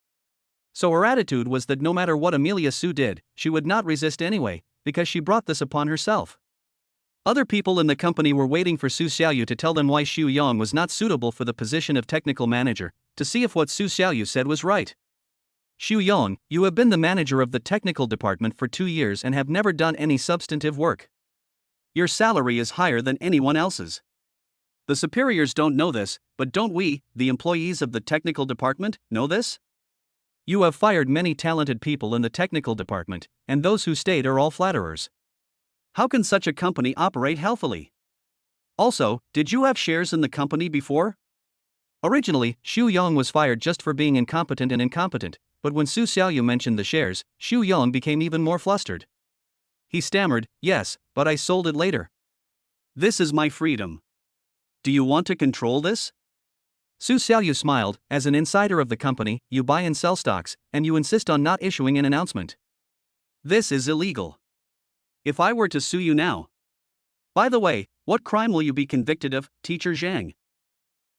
So her attitude was that no matter what Amelia Su did, she would not resist anyway, because she brought this upon herself. Other people in the company were waiting for Su Xiaoyu to tell them why Xu Yong was not suitable for the position of technical manager, to see if what Su Xiaoyu said was right. Xu Yong, you have been the manager of the technical department for 2 years and have never done any substantive work. Your salary is higher than anyone else's. The superiors don't know this, but don't we, the employees of the technical department, know this? You have fired many talented people in the technical department, and those who stayed are all flatterers. How can such a company operate healthily? Also, did you have shares in the company before? Originally, Xu Yong was fired just for being incompetent, but when Su Xiaoyu mentioned the shares, Xu Yong became even more flustered. He stammered, yes, but I sold it later. This is my freedom. Do you want to control this? Su Xiaoyu smiled. As an insider of the company, you buy and sell stocks, and you insist on not issuing an announcement. This is illegal. If I were to sue you now. By the way, what crime will you be convicted of, Teacher Zhang?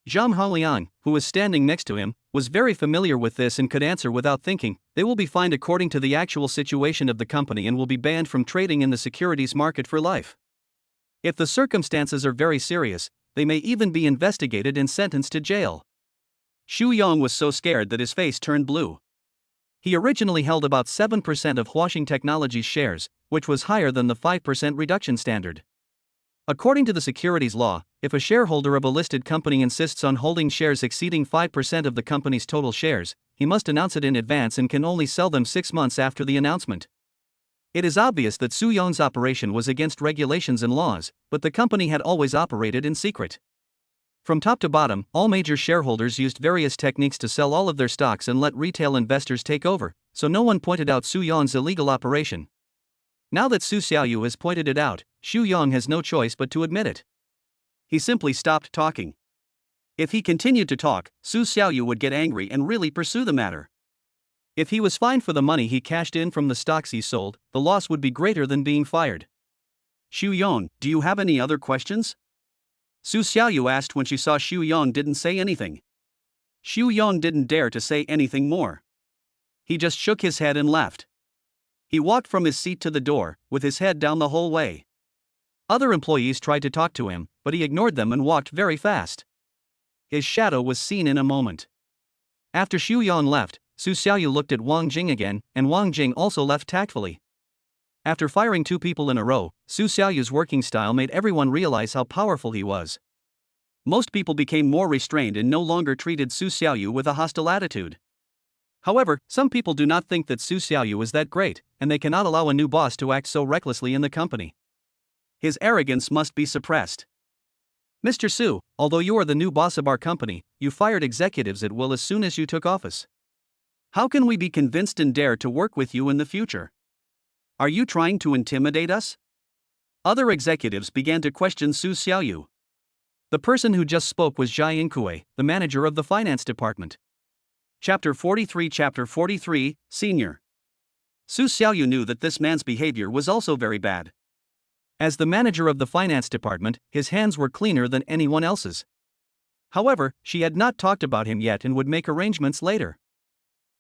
Zhang Hongliang, who was standing next to him, was very familiar with this and could answer without thinking. They will be fined according to the actual situation of the company and will be banned from trading in the securities market for life. If the circumstances are very serious, they may even be investigated and sentenced to jail. Xu Yong was so scared that his face turned blue. He originally held about 7% of Huaxing Technologies shares, which was higher than the 5% reduction standard. According to the securities law, if a shareholder of a listed company insists on holding shares exceeding 5% of the company's total shares, he must announce it in advance and can only sell them 6 months after the announcement. It is obvious that Su Yong's operation was against regulations and laws, but the company had always operated in secret. From top to bottom, all major shareholders used various techniques to sell all of their stocks and let retail investors take over, so no one pointed out Su Yong's illegal operation. Now that Su Xiaoyu has pointed it out, Xu Yong has no choice but to admit it. He simply stopped talking. If he continued to talk, Su Xiaoyu would get angry and really pursue the matter. If he was fined for the money he cashed in from the stocks he sold, the loss would be greater than being fired. Xu Yong, do you have any other questions? Su Xiaoyu asked when she saw Xu Yong didn't say anything. Xu Yong didn't dare to say anything more. He just shook his head and left. He walked from his seat to the door, with his head down the whole way. Other employees tried to talk to him, but he ignored them and walked very fast. His shadow was seen in a moment. After Xu Yong left, Su Xiaoyu looked at Wang Jing again, and Wang Jing also left tactfully. After firing 2 people in a row, Su Xiaoyu's working style made everyone realize how powerful he was. Most people became more restrained and no longer treated Su Xiaoyu with a hostile attitude. However, some people do not think that Su Xiaoyu is that great, and they cannot allow a new boss to act so recklessly in the company. His arrogance must be suppressed. Mr. Su, although you are the new boss of our company, you fired executives at will as soon as you took office. How can we be convinced and dare to work with you in the future? Are you trying to intimidate us? Other executives began to question Su Xiaoyu. The person who just spoke was Zhai Inkue, the manager of the finance department. Chapter 43, Senior. Su Xiaoyu knew that this man's behavior was also very bad. As the manager of the finance department, his hands were cleaner than anyone else's. However, she had not talked about him yet and would make arrangements later.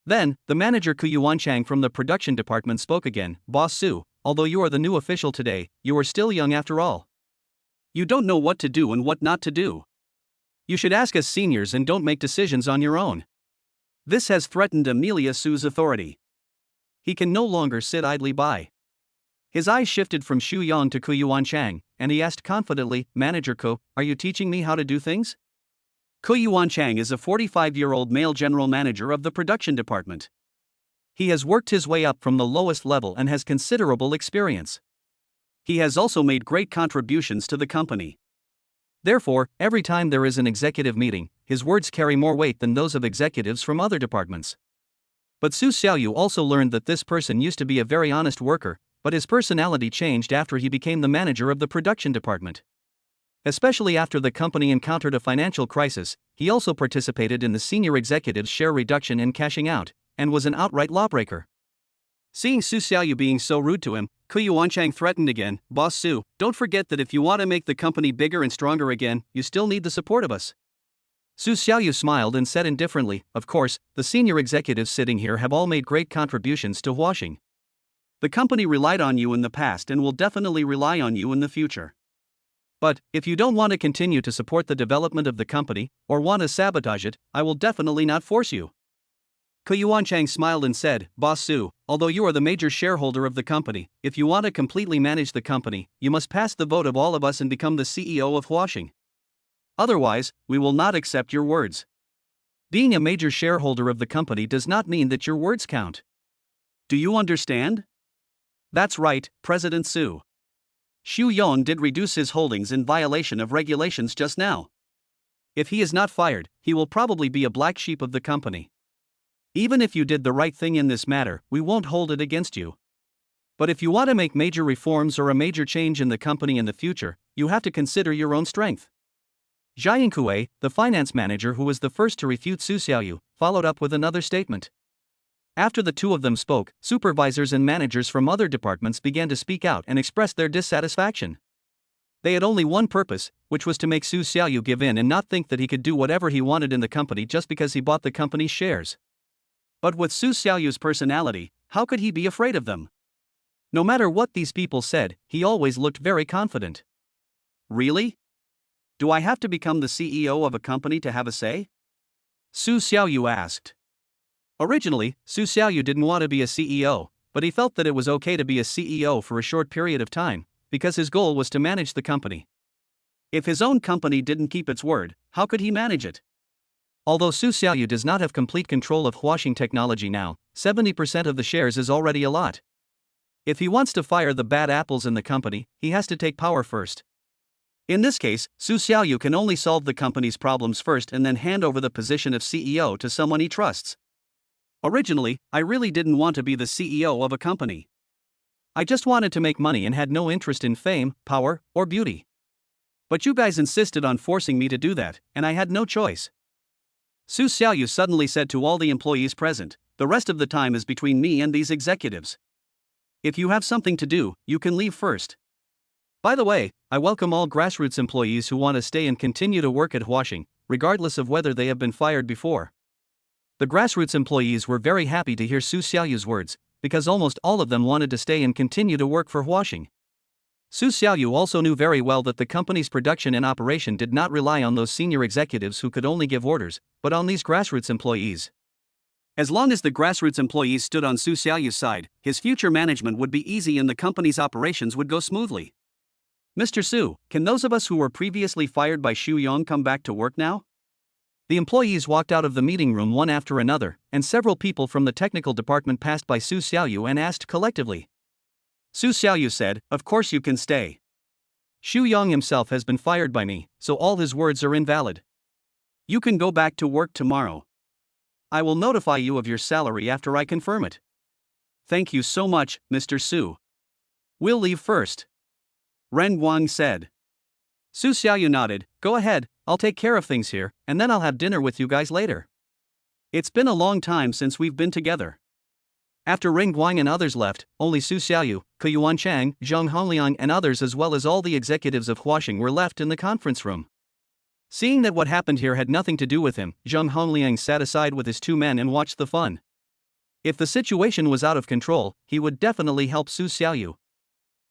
Then, the manager Ku Yuanchang from the production department spoke again. Boss Su, although you are the new official today, you are still young after all. You don't know what to do and what not to do. You should ask us seniors and don't make decisions on your own. This has threatened Amelia Su's authority. He can no longer sit idly by. His eyes shifted from Xu Yong to Ku Yuanchang, and he asked confidently, Manager Ku, are you teaching me how to do things? Ku Yuanchang is a 45-year-old male general manager of the production department. He has worked his way up from the lowest level and has considerable experience. He has also made great contributions to the company. Therefore, every time there is an executive meeting, his words carry more weight than those of executives from other departments. But Su Xiaoyu also learned that this person used to be a very honest worker, but his personality changed after he became the manager of the production department. Especially after the company encountered a financial crisis, he also participated in the senior executives' share reduction and cashing out, and was an outright lawbreaker. Seeing Su Xiaoyu being so rude to him, Ku Yuanchang threatened again, "Boss Su, don't forget that if you want to make the company bigger and stronger again, you still need the support of us." Su Xiaoyu smiled and said indifferently, "Of course, the senior executives sitting here have all made great contributions to Huaxing. The company relied on you in the past and will definitely rely on you in the future. But, if you don't want to continue to support the development of the company, or want to sabotage it, I will definitely not force you." Ku Yuanchang smiled and said, "Boss Su, although you are the major shareholder of the company, if you want to completely manage the company, you must pass the vote of all of us and become the CEO of Huaxing. Otherwise, we will not accept your words. Being a major shareholder of the company does not mean that your words count. Do you understand?" That's right, President Su. Xu Yon did reduce his holdings in violation of regulations just now. If he is not fired, he will probably be a black sheep of the company. Even if you did the right thing in this matter, we won't hold it against you. But if you want to make major reforms or a major change in the company in the future, you have to consider your own strength. Zhai Yingkue, the finance manager who was the first to refute Su Xiaoyu, followed up with another statement. After the two of them spoke, supervisors and managers from other departments began to speak out and express their dissatisfaction. They had only one purpose, which was to make Su Xiaoyu give in and not think that he could do whatever he wanted in the company just because he bought the company's shares. But with Su Xiaoyu's personality, how could he be afraid of them? No matter what these people said, he always looked very confident. Really? Do I have to become the CEO of a company to have a say? Su Xiaoyu asked. Originally, Su Xiaoyu didn't want to be a CEO, but he felt that it was okay to be a CEO for a short period of time, because his goal was to manage the company. If his own company didn't keep its word, how could he manage it? Although Su Xiaoyu does not have complete control of Huaxing technology now, 70% of the shares is already a lot. If he wants to fire the bad apples in the company, he has to take power first. In this case, Su Xiaoyu can only solve the company's problems first and then hand over the position of CEO to someone he trusts. Originally, I really didn't want to be the CEO of a company. I just wanted to make money and had no interest in fame, power, or beauty. But you guys insisted on forcing me to do that, and I had no choice. Su Xiaoyu suddenly said to all the employees present, "The rest of the time is between me and these executives. If you have something to do, you can leave first. By the way, I welcome all grassroots employees who want to stay and continue to work at Huaxing, regardless of whether they have been fired before." The grassroots employees were very happy to hear Su Xiaoyu's words, because almost all of them wanted to stay and continue to work for Huaxing. Su Xiaoyu also knew very well that the company's production and operation did not rely on those senior executives who could only give orders, but on these grassroots employees. As long as the grassroots employees stood on Su Xiaoyu's side, his future management would be easy and the company's operations would go smoothly. "Mr. Su, can those of us who were previously fired by Xu Yong come back to work now?" The employees walked out of the meeting room one after another, and several people from the technical department passed by Su Xiaoyu and asked collectively. Su Xiaoyu said, "Of course you can stay. Xu Yong himself has been fired by me, so all his words are invalid. You can go back to work tomorrow. I will notify you of your salary after I confirm it." "Thank you so much, Mr. Su. We'll leave first," Ren Guang said. Su Xiaoyu nodded. "Go ahead, I'll take care of things here, and then I'll have dinner with you guys later. It's been a long time since we've been together." After Ren Guang and others left, only Su Xiaoyu, Ku Yuanchang, Zheng Hongliang and others as well as all the executives of Huaxing were left in the conference room. Seeing that what happened here had nothing to do with him, Zheng Hongliang sat aside with his two men and watched the fun. If the situation was out of control, he would definitely help Su Xiaoyu.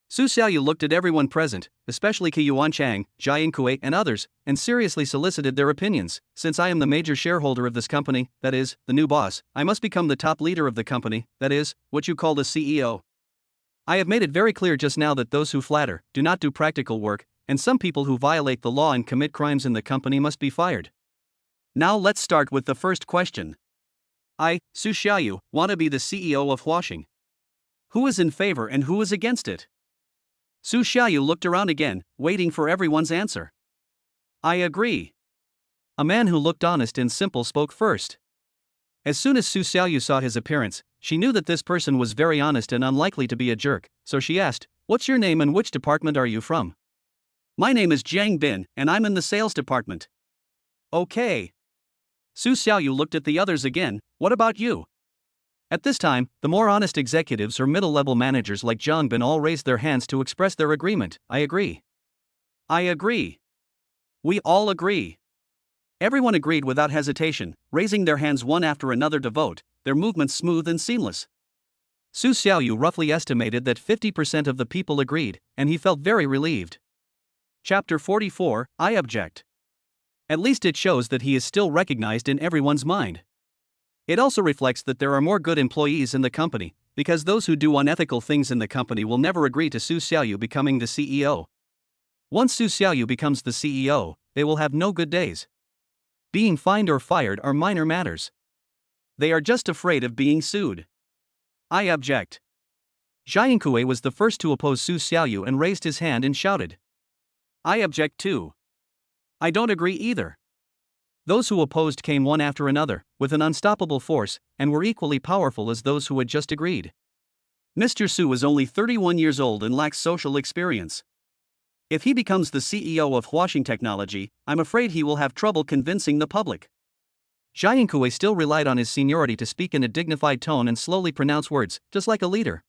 Su Xiaoyu looked at everyone present, especially Ku Yuanchang, Zhai Yingkue and others, and seriously solicited their opinions. "Since I am the major shareholder of this company, that is, the new boss, I must become the top leader of the company, that is, what you call the CEO. I have made it very clear just now that those who flatter, do not do practical work, and some people who violate the law and commit crimes in the company must be fired. Now let's start with the first question. I, Su Xiaoyu, want to be the CEO of Huaxing. Who is in favor and who is against it?" Su Xiaoyu looked around again, waiting for everyone's answer. I agree. A man who looked honest and simple spoke first. As soon as Su Xiaoyu saw his appearance, she knew that this person was very honest and unlikely to be a jerk, so she asked, "What's your name and which department are you from?" My name is Jiang Bin, and I'm in the sales department. Okay. Su Xiaoyu looked at the others again. What about you? At this time, the more honest executives or middle-level managers like Jiang Bin all raised their hands to express their agreement. I agree. I agree. We all agree. Everyone agreed without hesitation, raising their hands one after another to vote, their movements smooth and seamless. Su Xiaoyu roughly estimated that 50% of the people agreed, and he felt very relieved. Chapter 44, I object. At least it shows that he is still recognized in everyone's mind. It also reflects that there are more good employees in the company, because those who do unethical things in the company will never agree to Su Xiaoyu becoming the CEO. Once Su Xiaoyu becomes the CEO, they will have no good days. Being fined or fired are minor matters. They are just afraid of being sued. I object. Zhang Kui was the first to oppose Su Xiaoyu and raised his hand and shouted. I object too. I don't agree either. Those who opposed came one after another, with an unstoppable force, and were equally powerful as those who had just agreed. Mr. Su is only 31 years old and lacks social experience. If he becomes the CEO of Huaxing Technology, I'm afraid he will have trouble convincing the public. Zhang Kui still relied on his seniority to speak in a dignified tone and slowly pronounce words, just like a leader.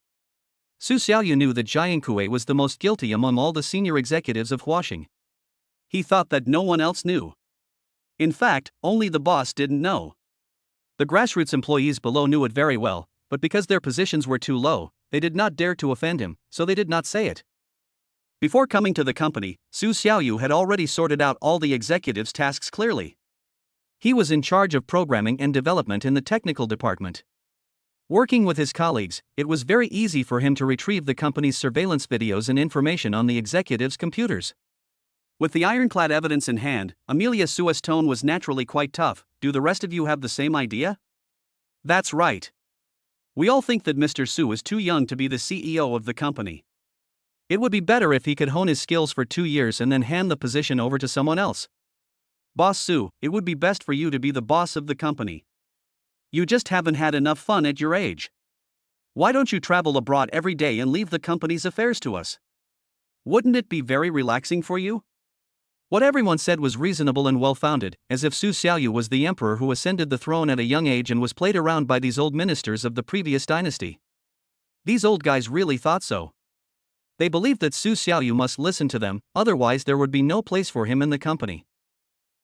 Su Xiaoyu knew that Zhang Kui was the most guilty among all the senior executives of Huaxing. He thought that no one else knew. In fact, only the boss didn't know. The grassroots employees below knew it very well, but because their positions were too low, they did not dare to offend him, so they did not say it. Before coming to the company, Su Xiaoyu had already sorted out all the executives' tasks clearly. He was in charge of programming and development in the technical department. Working with his colleagues, it was very easy for him to retrieve the company's surveillance videos and information on the executives' computers. With the ironclad evidence in hand, Amelia Su's tone was naturally quite tough. Do the rest of you have the same idea? That's right. We all think that Mr. Su is too young to be the CEO of the company. It would be better if he could hone his skills for 2 years and then hand the position over to someone else. Boss Su, it would be best for you to be the boss of the company. You just haven't had enough fun at your age. Why don't you travel abroad every day and leave the company's affairs to us? Wouldn't it be very relaxing for you? What everyone said was reasonable and well-founded, as if Su Xiaoyu was the emperor who ascended the throne at a young age and was played around by these old ministers of the previous dynasty. These old guys really thought so. They believed that Su Xiaoyu must listen to them, otherwise there would be no place for him in the company.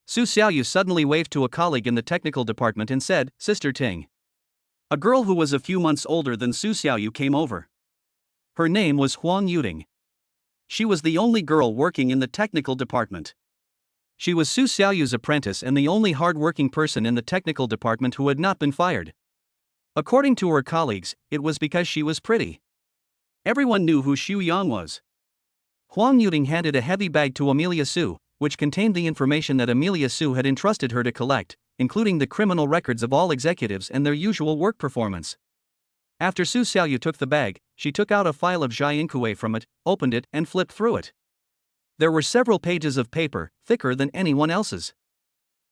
Su Xiaoyu suddenly waved to a colleague in the technical department and said, "Sister Ting." A girl who was a few months older than Su Xiaoyu came over. Her name was Huang Yuting. She was the only girl working in the technical department. She was Su Xiaoyu's apprentice and the only hard-working person in the technical department who had not been fired. According to her colleagues, it was because she was pretty. Everyone knew who Xu Yang was. Huang Yuting handed a heavy bag to Amelia Su, which contained the information that Amelia Su had entrusted her to collect, including the criminal records of all executives and their usual work performance. After Su Xiaoyu took the bag, she took out a file of Zhang Kui from it, opened it, and flipped through it. There were several pages of paper, thicker than anyone else's.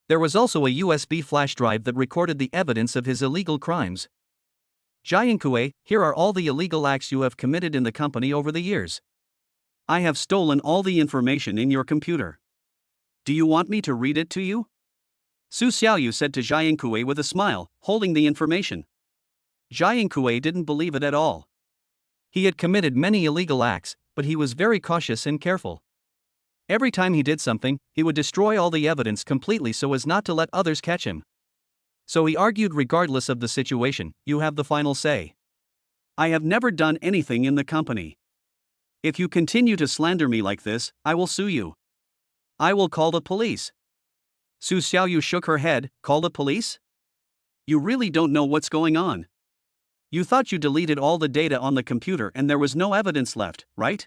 There was also a USB flash drive that recorded the evidence of his illegal crimes. Zhang Kui, here are all the illegal acts you have committed in the company over the years. I have stolen all the information in your computer. Do you want me to read it to you? Su Xiaoyu said to Zhang Kui with a smile, holding the information. Zhang Kui didn't believe it at all. He had committed many illegal acts, but he was very cautious and careful. Every time he did something, he would destroy all the evidence completely so as not to let others catch him. So he argued, regardless of the situation, you have the final say. I have never done anything in the company. If you continue to slander me like this, I will sue you. I will call the police. Su Xiaoyu shook her head. Call the police? You really don't know what's going on. You thought you deleted all the data on the computer and there was no evidence left, right?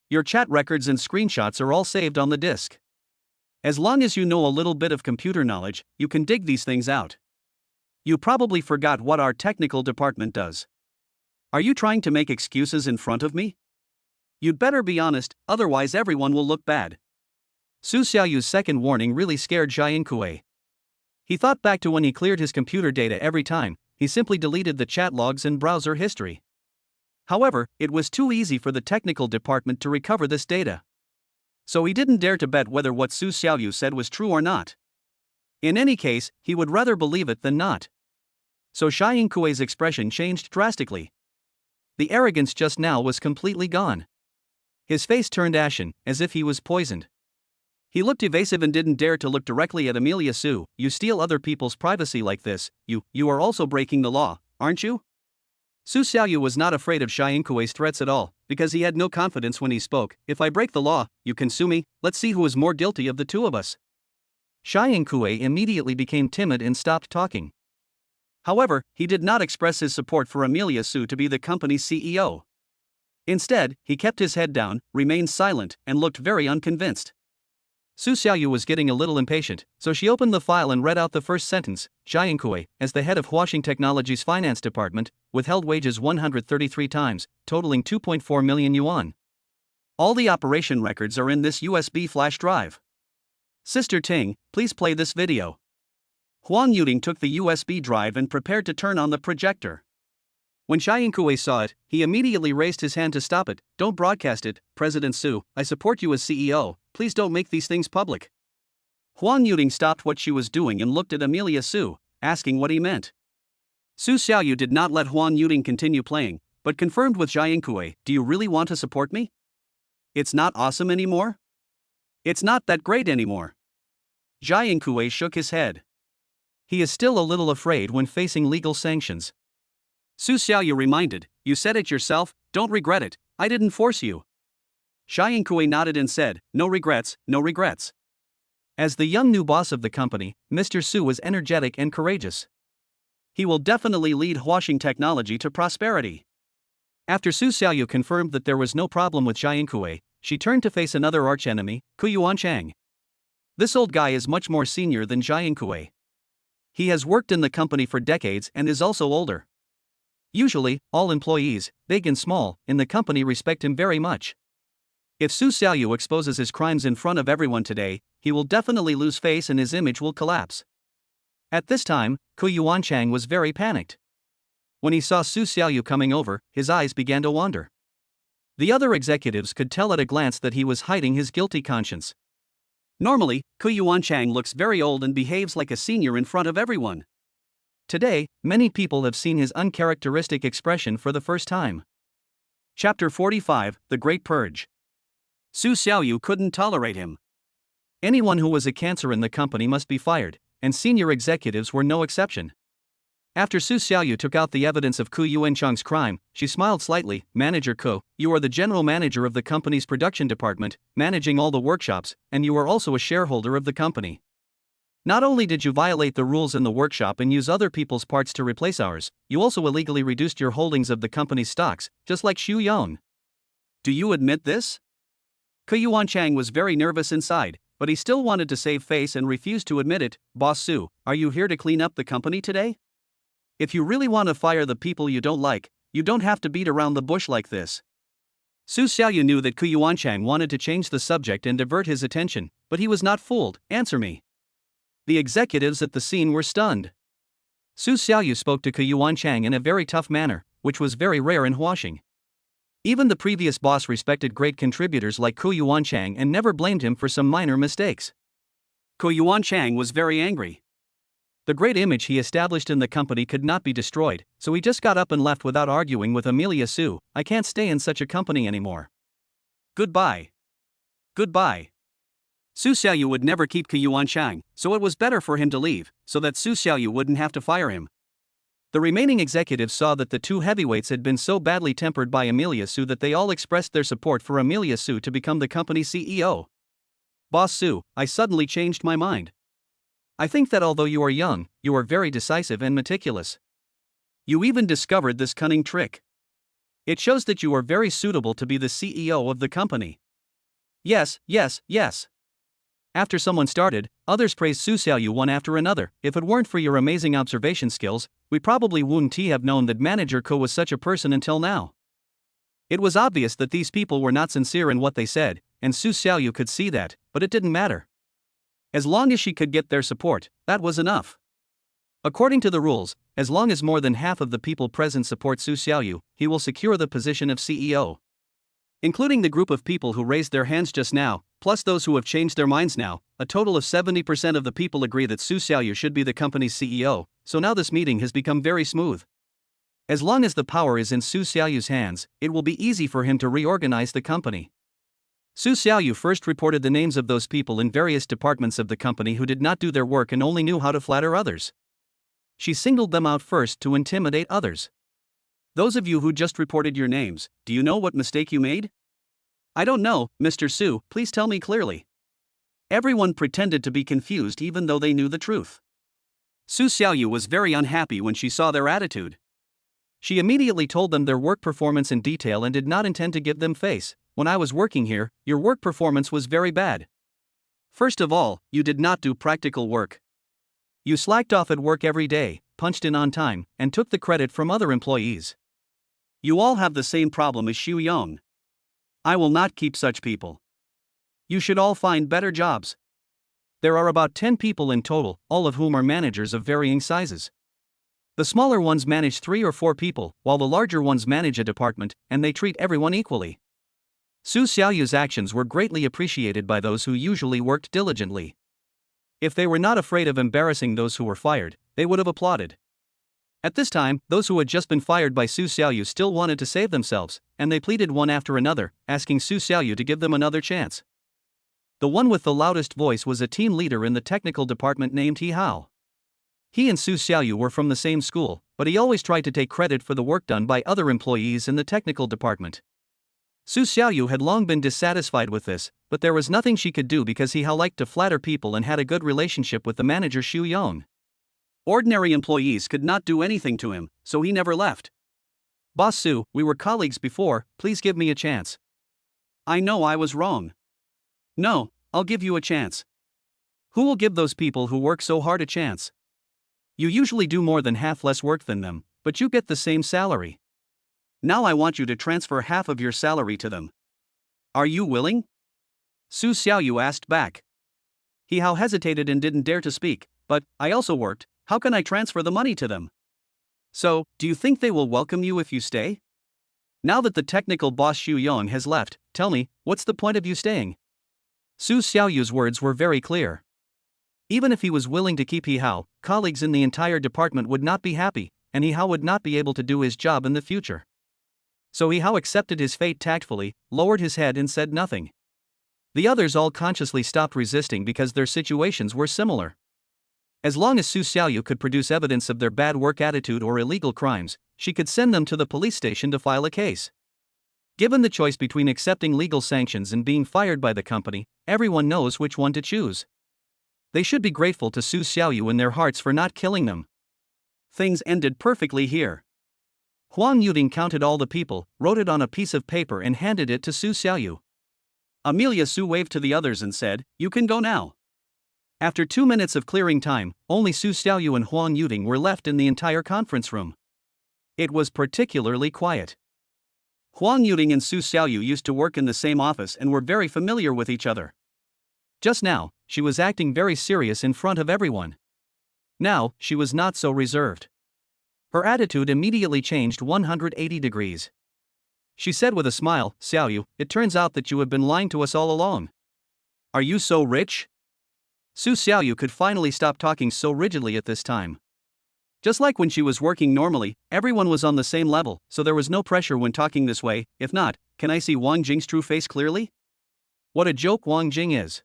Your chat records and screenshots are all saved on the disk. As long as you know a little bit of computer knowledge, you can dig these things out. You probably forgot what our technical department does. Are you trying to make excuses in front of me? You'd better be honest, otherwise everyone will look bad. Su Xiaoyu's second warning really scared Xia Yingkui. He thought back to when he cleared his computer data every time. He simply deleted the chat logs and browser history. However, it was too easy for the technical department to recover this data. So he didn't dare to bet whether what Su Xiaoyu said was true or not. In any case, he would rather believe it than not. So Xia Yingkui's expression changed drastically. The arrogance just now was completely gone. His face turned ashen, as if he was poisoned. He looked evasive and didn't dare to look directly at Amelia Su. You steal other people's privacy like this, you are also breaking the law, aren't you? Su Xiaoyu was not afraid of Xia Yingkui's threats at all, because he had no confidence when he spoke. If I break the law, you can sue me. Let's see who is more guilty of the two of us. Xia Yingkui immediately became timid and stopped talking. However, he did not express his support for Amelia Su to be the company's CEO. Instead, he kept his head down, remained silent, and looked very unconvinced. Su Xiaoyu was getting a little impatient, so she opened the file and read out the first sentence. Xia Yingkui, as the head of Huaxing Technology's finance department, withheld wages 133 times, totaling 2.4 million yuan. All the operation records are in this USB flash drive. Sister Ting, please play this video. Huang Yuding took the USB drive and prepared to turn on the projector. When Xia Yingkui saw it, he immediately raised his hand to stop it. Don't broadcast it, President Su, I support you as CEO, please don't make these things public. Huang Yuding stopped what she was doing and looked at Amelia Su, asking what he meant. Su Xiaoyu did not let Huang Yuding continue playing, but confirmed with Xia Yingkui, do you really want to support me? It's not awesome anymore? It's not that great anymore. Xia Yingkui shook his head. He is still a little afraid when facing legal sanctions. Su Xiaoyu reminded, you said it yourself, don't regret it, I didn't force you. Xia Yingkui nodded and said, no regrets, no regrets. As the young new boss of the company, Mr. Su was energetic and courageous. He will definitely lead Huaxing Technology to prosperity. After Su Xiaoyu confirmed that there was no problem with Xia Yingkui, she turned to face another archenemy, Ku Yuanchang. This old guy is much more senior than Xia Yingkui. He has worked in the company for decades and is also older. Usually, all employees, big and small, in the company respect him very much. If Su Xiaoyu exposes his crimes in front of everyone today, he will definitely lose face and his image will collapse. At this time, Ku Yuanchang was very panicked. When he saw Su Xiaoyu coming over, his eyes began to wander. The other executives could tell at a glance that he was hiding his guilty conscience. Normally, Ku Yuanchang looks very old and behaves like a senior in front of everyone. Today, many people have seen his uncharacteristic expression for the first time. Chapter 45, The Great Purge. Su Xiaoyu couldn't tolerate him. Anyone who was a cancer in the company must be fired, and senior executives were no exception. After Su Xiaoyu took out the evidence of Ku Yuanchang's crime, she smiled slightly. Manager Ku, you are the general manager of the company's production department, managing all the workshops, and you are also a shareholder of the company. Not only did you violate the rules in the workshop and use other people's parts to replace ours, you also illegally reduced your holdings of the company's stocks, just like Xu Yon. Do you admit this? Ku Yuanchang was very nervous inside, but he still wanted to save face and refused to admit it. Boss Su, are you here to clean up the company today? If you really want to fire the people you don't like, you don't have to beat around the bush like this. Su Xiaoyu knew that Ku Yuanchang wanted to change the subject and divert his attention, but he was not fooled. Answer me. The executives at the scene were stunned. Su Xiaoyu spoke to Ku Yuanchang in a very tough manner, which was very rare in Huaxing. Even the previous boss respected great contributors like Ku Yuanchang and never blamed him for some minor mistakes. Ku Yuanchang was very angry. The great image he established in the company could not be destroyed, so he just got up and left without arguing with Amelia Su. I can't stay in such a company anymore. Goodbye. Goodbye. Su Xiaoyu would never keep Ku Yuanchang, so it was better for him to leave, so that Su Xiaoyu wouldn't have to fire him. The remaining executives saw that the two heavyweights had been so badly tempered by Amelia Su that they all expressed their support for Amelia Su to become the company's CEO. Boss Su, I suddenly changed my mind. I think that although you are young, you are very decisive and meticulous. You even discovered this cunning trick. It shows that you are very suitable to be the CEO of the company. Yes, yes, yes. After someone started, others praised Su Xiaoyu one after another. If it weren't for your amazing observation skills, we probably wouldn't have known that Manager Ko was such a person until now. It was obvious that these people were not sincere in what they said. and Su Xiaoyu could see that, but it didn't matter. As long as she could get their support, that was enough. According to the rules, as long as more than half of the people present support Su Xiaoyu, he will secure the position of CEO. Including the group of people who raised their hands just now, plus those who have changed their minds now, a total of 70% of the people agree that Su Xiaoyu should be the company's CEO, so now this meeting has become very smooth. As long as the power is in Su Xiaoyu's hands, it will be easy for him to reorganize the company. Su Xiaoyu first reported the names of those people in various departments of the company who did not do their work and only knew how to flatter others. She singled them out first to intimidate others. Those of you who just reported your names, do you know what mistake you made? I don't know, Mr. Su, please tell me clearly. Everyone pretended to be confused even though they knew the truth. Su Xiaoyu was very unhappy when she saw their attitude. She immediately told them their work performance in detail and did not intend to give them face. When I was working here, your work performance was very bad. First of all, you did not do practical work. You slacked off at work every day, punched in on time, and took the credit from other employees. You all have the same problem as Xu Yong. I will not keep such people. You should all find better jobs. There are about 10 people in total, all of whom are managers of varying sizes. The smaller ones manage 3 or 4 people, while the larger ones manage a department, and they treat everyone equally. Su Xiaoyu's actions were greatly appreciated by those who usually worked diligently. If they were not afraid of embarrassing those who were fired, they would have applauded. At this time, those who had just been fired by Su Xiaoyu still wanted to save themselves, and they pleaded one after another, asking Su Xiaoyu to give them another chance. The one with the loudest voice was a team leader in the technical department named He Hao. He and Su Xiaoyu were from the same school, but he always tried to take credit for the work done by other employees in the technical department. Su Xiaoyu had long been dissatisfied with this, but there was nothing she could do because He Hao liked to flatter people and had a good relationship with the manager Xu Yong. Ordinary employees could not do anything to him, so he never left. Boss Su, we were colleagues before, please give me a chance. I know I was wrong. No, I'll give you a chance. Who will give those people who work so hard a chance? You usually do more than half less work than them, but you get the same salary. Now I want you to transfer half of your salary to them. Are you willing? Su Xiaoyu asked back. He Hao hesitated and didn't dare to speak, but, I also worked, how can I transfer the money to them? So, do you think they will welcome you if you stay? Now that the technical boss Xu Yong has left, tell me, what's the point of you staying? Su Xiaoyu's words were very clear. Even if he was willing to keep He Hao, colleagues in the entire department would not be happy, and He Hao would not be able to do his job in the future. So He Hao accepted his fate tactfully, lowered his head and said nothing. The others all consciously stopped resisting because their situations were similar. As long as Su Xiaoyu could produce evidence of their bad work attitude or illegal crimes, she could send them to the police station to file a case. Given the choice between accepting legal sanctions and being fired by the company, everyone knows which one to choose. They should be grateful to Su Xiaoyu in their hearts for not killing them. Things ended perfectly here. Huang Yuding counted all the people, wrote it on a piece of paper and handed it to Su Xiaoyu. Amelia Su waved to the others and said, "You can go now." After 2 minutes of clearing time, only Su Xiaoyu and Huang Yuding were left in the entire conference room. It was particularly quiet. Huang Yuding and Su Xiaoyu used to work in the same office and were very familiar with each other. Just now, she was acting very serious in front of everyone. Now, she was not so reserved. Her attitude immediately changed 180 degrees. She said with a smile, "Xiaoyu, it turns out that you have been lying to us all along. Are you so rich?" Su Xiaoyu could finally stop talking so rigidly at this time. Just like when she was working normally, everyone was on the same level, so there was no pressure when talking this way. If not, can I see Wang Jing's true face clearly? What a joke Wang Jing is.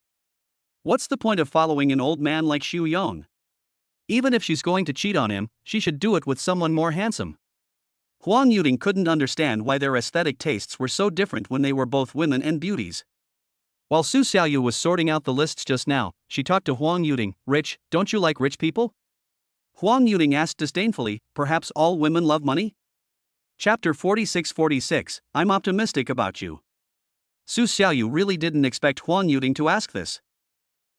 What's the point of following an old man like Xu Yong? Even if she's going to cheat on him, she should do it with someone more handsome. Huang Yuding couldn't understand why their aesthetic tastes were so different when they were both women and beauties. While Su Xiaoyu was sorting out the lists just now, she talked to Huang Yuding. "Rich, don't you like rich people?" Huang Yuding asked disdainfully, "Perhaps all women love money?" Chapter 46:46, I'm optimistic about you. Su Xiaoyu really didn't expect Huang Yuding to ask this.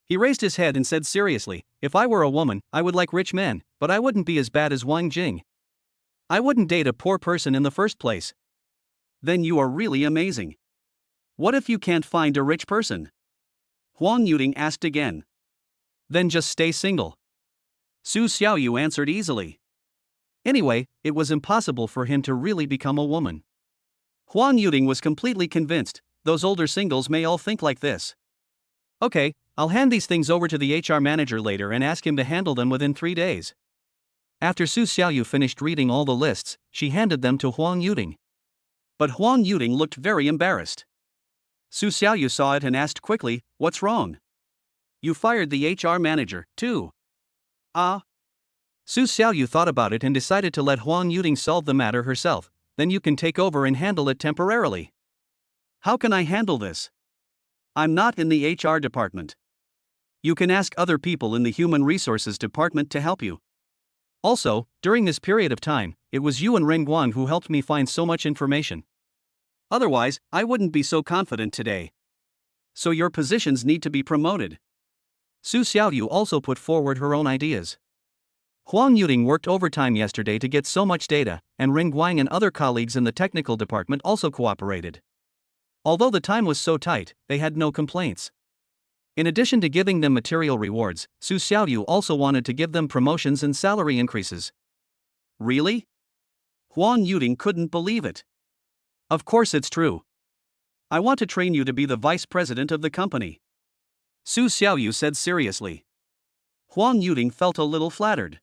He raised his head and said seriously, "If I were a woman, I would like rich men, but I wouldn't be as bad as Wang Jing. I wouldn't date a poor person in the first place." Then you are really amazing. What if you can't find a rich person? Huang Yuting asked again. Then just stay single. Su Xiaoyu answered easily. Anyway, it was impossible for him to really become a woman. Huang Yuting was completely convinced, those older singles may all think like this. Okay, I'll hand these things over to the HR manager later and ask him to handle them within 3 days. After Su Xiaoyu finished reading all the lists, she handed them to Huang Yuting. But Huang Yuting looked very embarrassed. Su Xiaoyu saw it and asked quickly, "What's wrong? You fired the HR manager, too." Su Xiaoyu thought about it and decided to let Huang Yuting solve the matter herself. Then you can take over and handle it temporarily. How can I handle this? I'm not in the HR department. You can ask other people in the human resources department to help you. Also, during this period of time, it was you and Ren Guang who helped me find so much information. Otherwise, I wouldn't be so confident today. So your positions need to be promoted. Su Xiaoyu also put forward her own ideas. Huang Yuting worked overtime yesterday to get so much data, and Ren Guang and other colleagues in the technical department also cooperated. Although the time was so tight, they had no complaints. In addition to giving them material rewards, Su Xiaoyu also wanted to give them promotions and salary increases. Really? Huang Yuting couldn't believe it. Of course it's true. I want to train you to be the vice president of the company. Su Xiaoyu said seriously. Huang Yuting felt a little flattered.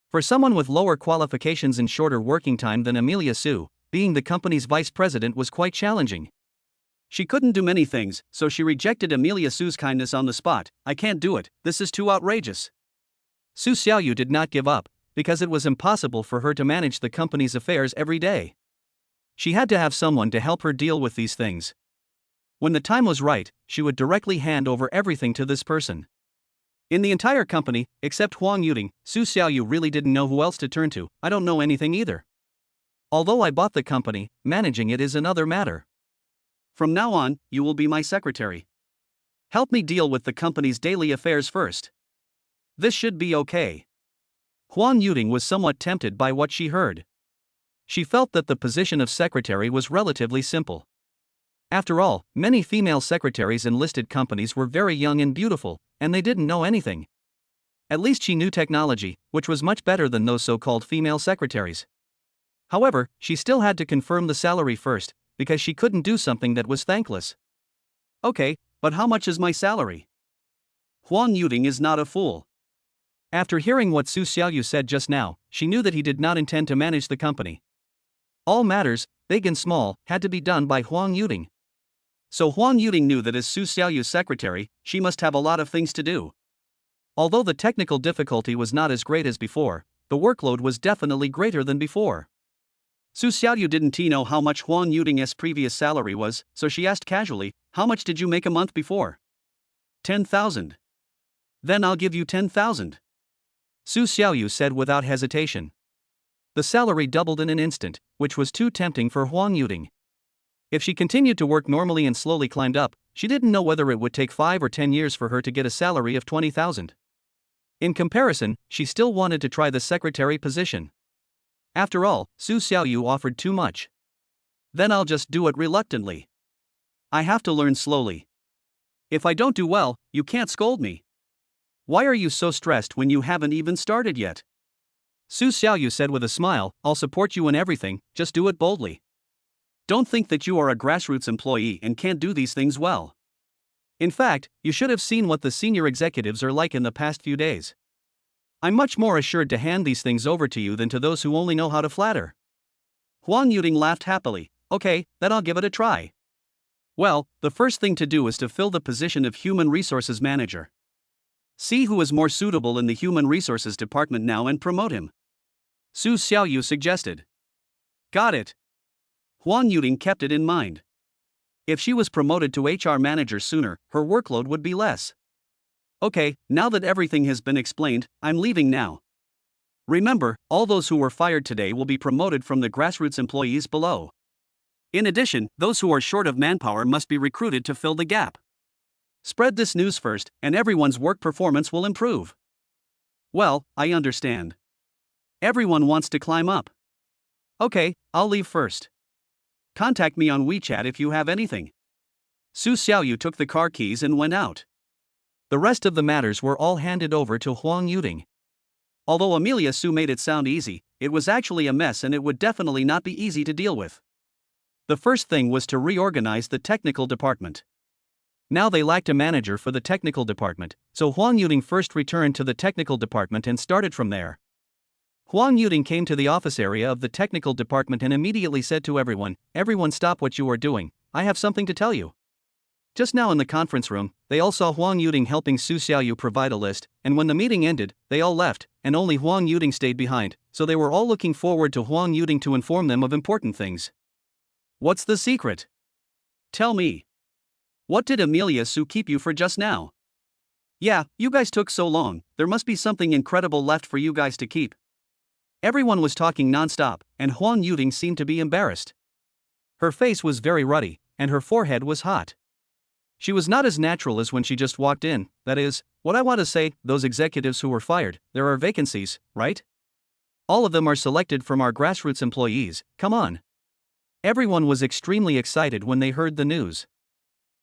For someone with lower qualifications and shorter working time than Amelia Su, being the company's vice president was quite challenging. She couldn't do many things, so she rejected Amelia Su's kindness on the spot. "I can't do it, this is too outrageous." Su Xiaoyu did not give up, because it was impossible for her to manage the company's affairs every day. She had to have someone to help her deal with these things. When the time was right, she would directly hand over everything to this person. In the entire company, except Huang Yuting, Su Xiaoyu really didn't know who else to turn to. "I don't know anything either. Although I bought the company, managing it is another matter. From now on, you will be my secretary. Help me deal with the company's daily affairs first. This should be okay." Huang Yuting was somewhat tempted by what she heard. She felt that the position of secretary was relatively simple. After all, many female secretaries in listed companies were very young and beautiful, and they didn't know anything. At least she knew technology, which was much better than those so-called female secretaries. However, she still had to confirm the salary first, because she couldn't do something that was thankless. "Okay, but how much is my salary?" Huang Yuting is not a fool. After hearing what Su Xiaoyu said just now, she knew that he did not intend to manage the company. All matters, big and small, had to be done by Huang Yuting. So Huang Yuting knew that as Su Xiaoyu's secretary, she must have a lot of things to do. Although the technical difficulty was not as great as before, the workload was definitely greater than before. Su Xiaoyu didn't know how much Huang Yuting's previous salary was, so she asked casually, "How much did you make a month before?" 10,000. "Then I'll give you 10,000. Su Xiaoyu said without hesitation. The salary doubled in an instant, which was too tempting for Huang Yuting. If she continued to work normally and slowly climbed up, she didn't know whether it would take 5 or 10 years for her to get a salary of 20,000. In comparison, she still wanted to try the secretary position. After all, Su Xiaoyu offered too much. "Then I'll just do it reluctantly. I have to learn slowly. If I don't do well, you can't scold me. Why are you so stressed when you haven't even started yet?" Su Xiaoyu said with a smile, "I'll support you in everything, just do it boldly. Don't think that you are a grassroots employee and can't do these things well. In fact, you should have seen what the senior executives are like in the past few days. I'm much more assured to hand these things over to you than to those who only know how to flatter." Huang Yuting laughed happily. "Okay, then I'll give it a try. Well, the first thing to do is to fill the position of Human Resources Manager. See who is more suitable in the Human Resources Department now and promote him," Su Xiaoyu suggested. "Got it." Huang Yuting kept it in mind. If she was promoted to HR manager sooner, her workload would be less. "Okay, now that everything has been explained, I'm leaving now. Remember, all those who were fired today will be promoted from the grassroots employees below. In addition, those who are short of manpower must be recruited to fill the gap. Spread this news first, and everyone's work performance will improve." "Well, I understand. Everyone wants to climb up. Okay, I'll leave first. Contact me on WeChat if you have anything." Su Xiaoyu took the car keys and went out. The rest of the matters were all handed over to Huang Yuding. Although Amelia Su made it sound easy, it was actually a mess and it would definitely not be easy to deal with. The first thing was to reorganize the technical department. Now they lacked a manager for the technical department, so Huang Yuding first returned to the technical department and started from there. Huang Yuding came to the office area of the technical department and immediately said to everyone, "Everyone stop what you are doing, I have something to tell you." Just now in the conference room, they all saw Huang Yuding helping Su Xiaoyu provide a list, and when the meeting ended, they all left, and only Huang Yuding stayed behind, so they were all looking forward to Huang Yuding to inform them of important things. "What's the secret? Tell me. What did Amelia Su keep you for just now? Yeah, you guys took so long, there must be something incredible left for you guys to keep." Everyone was talking non-stop, and Huang Yuding seemed to be embarrassed. Her face was very ruddy, and her forehead was hot. She was not as natural as when she just walked in, that is, what I want to say, those executives who were fired, there are vacancies, right? All of them are selected from our grassroots employees, come on. Everyone was extremely excited when they heard the news.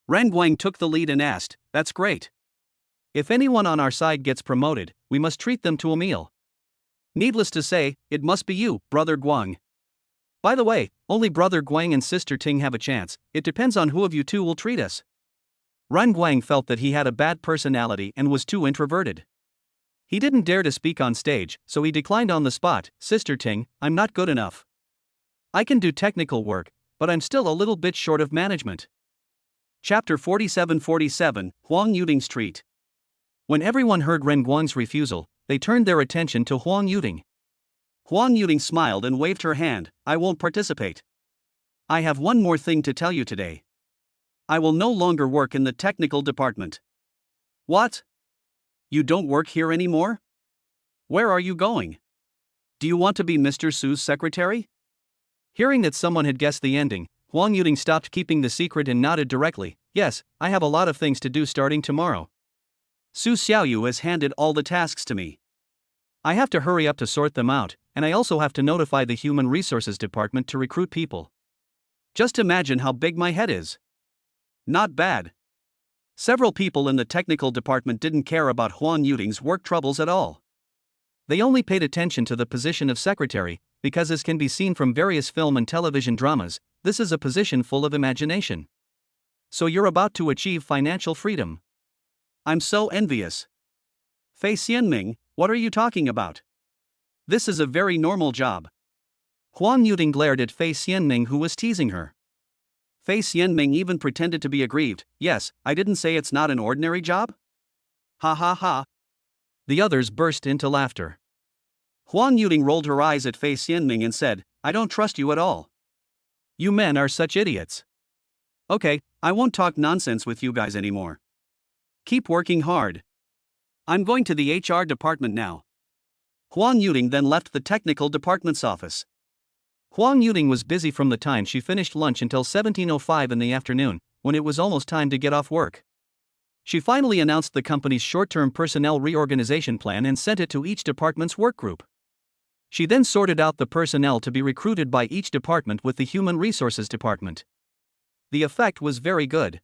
Ren Guang took the lead and asked, "That's great. If anyone on our side gets promoted, we must treat them to a meal. Needless to say, it must be you, Brother Guang. By the way, only Brother Guang and Sister Ting have a chance, it depends on who of you two will treat us." Ren Guang felt that he had a bad personality and was too introverted. He didn't dare to speak on stage, so he declined on the spot. "Sister Ting, I'm not good enough. I can do technical work, but I'm still a little bit short of management." Chapter 47:47, Huang Yuding's Treat. When everyone heard Ren Guang's refusal, they turned their attention to Huang Yuding. Huang Yuding smiled and waved her hand, "I won't participate. I have one more thing to tell you today. I will no longer work in the technical department." "What? You don't work here anymore? Where are you going? Do you want to be Mr. Su's secretary?" Hearing that someone had guessed the ending, Huang Yuding stopped keeping the secret and nodded directly, "Yes, I have a lot of things to do starting tomorrow. Su Xiaoyu has handed all the tasks to me. I have to hurry up to sort them out, and I also have to notify the Human Resources Department to recruit people. Just imagine how big my head is. Not bad." Several people in the technical department didn't care about Huang Yuding's work troubles at all. They only paid attention to the position of secretary, because as can be seen from various film and television dramas, this is a position full of imagination. So you're about to achieve financial freedom. I'm so envious. Fei Xianming, what are you talking about? This is a very normal job. Huang Yuding glared at Fei Xianming, who was teasing her. Fei Xianming even pretended to be aggrieved. "Yes, I didn't say it's not an ordinary job? Ha ha ha." The others burst into laughter. Huang Yuding rolled her eyes at Fei Xianming and said, "I don't trust you at all. You men are such idiots. Okay, I won't talk nonsense with you guys anymore. Keep working hard. I'm going to the HR department now." Huang Yuding then left the technical department's office. Huang Yuding was busy from the time she finished lunch until 17:05 in the afternoon, when it was almost time to get off work. She finally announced the company's short-term personnel reorganization plan and sent it to each department's work group. She then sorted out the personnel to be recruited by each department with the Human Resources Department. The effect was very good.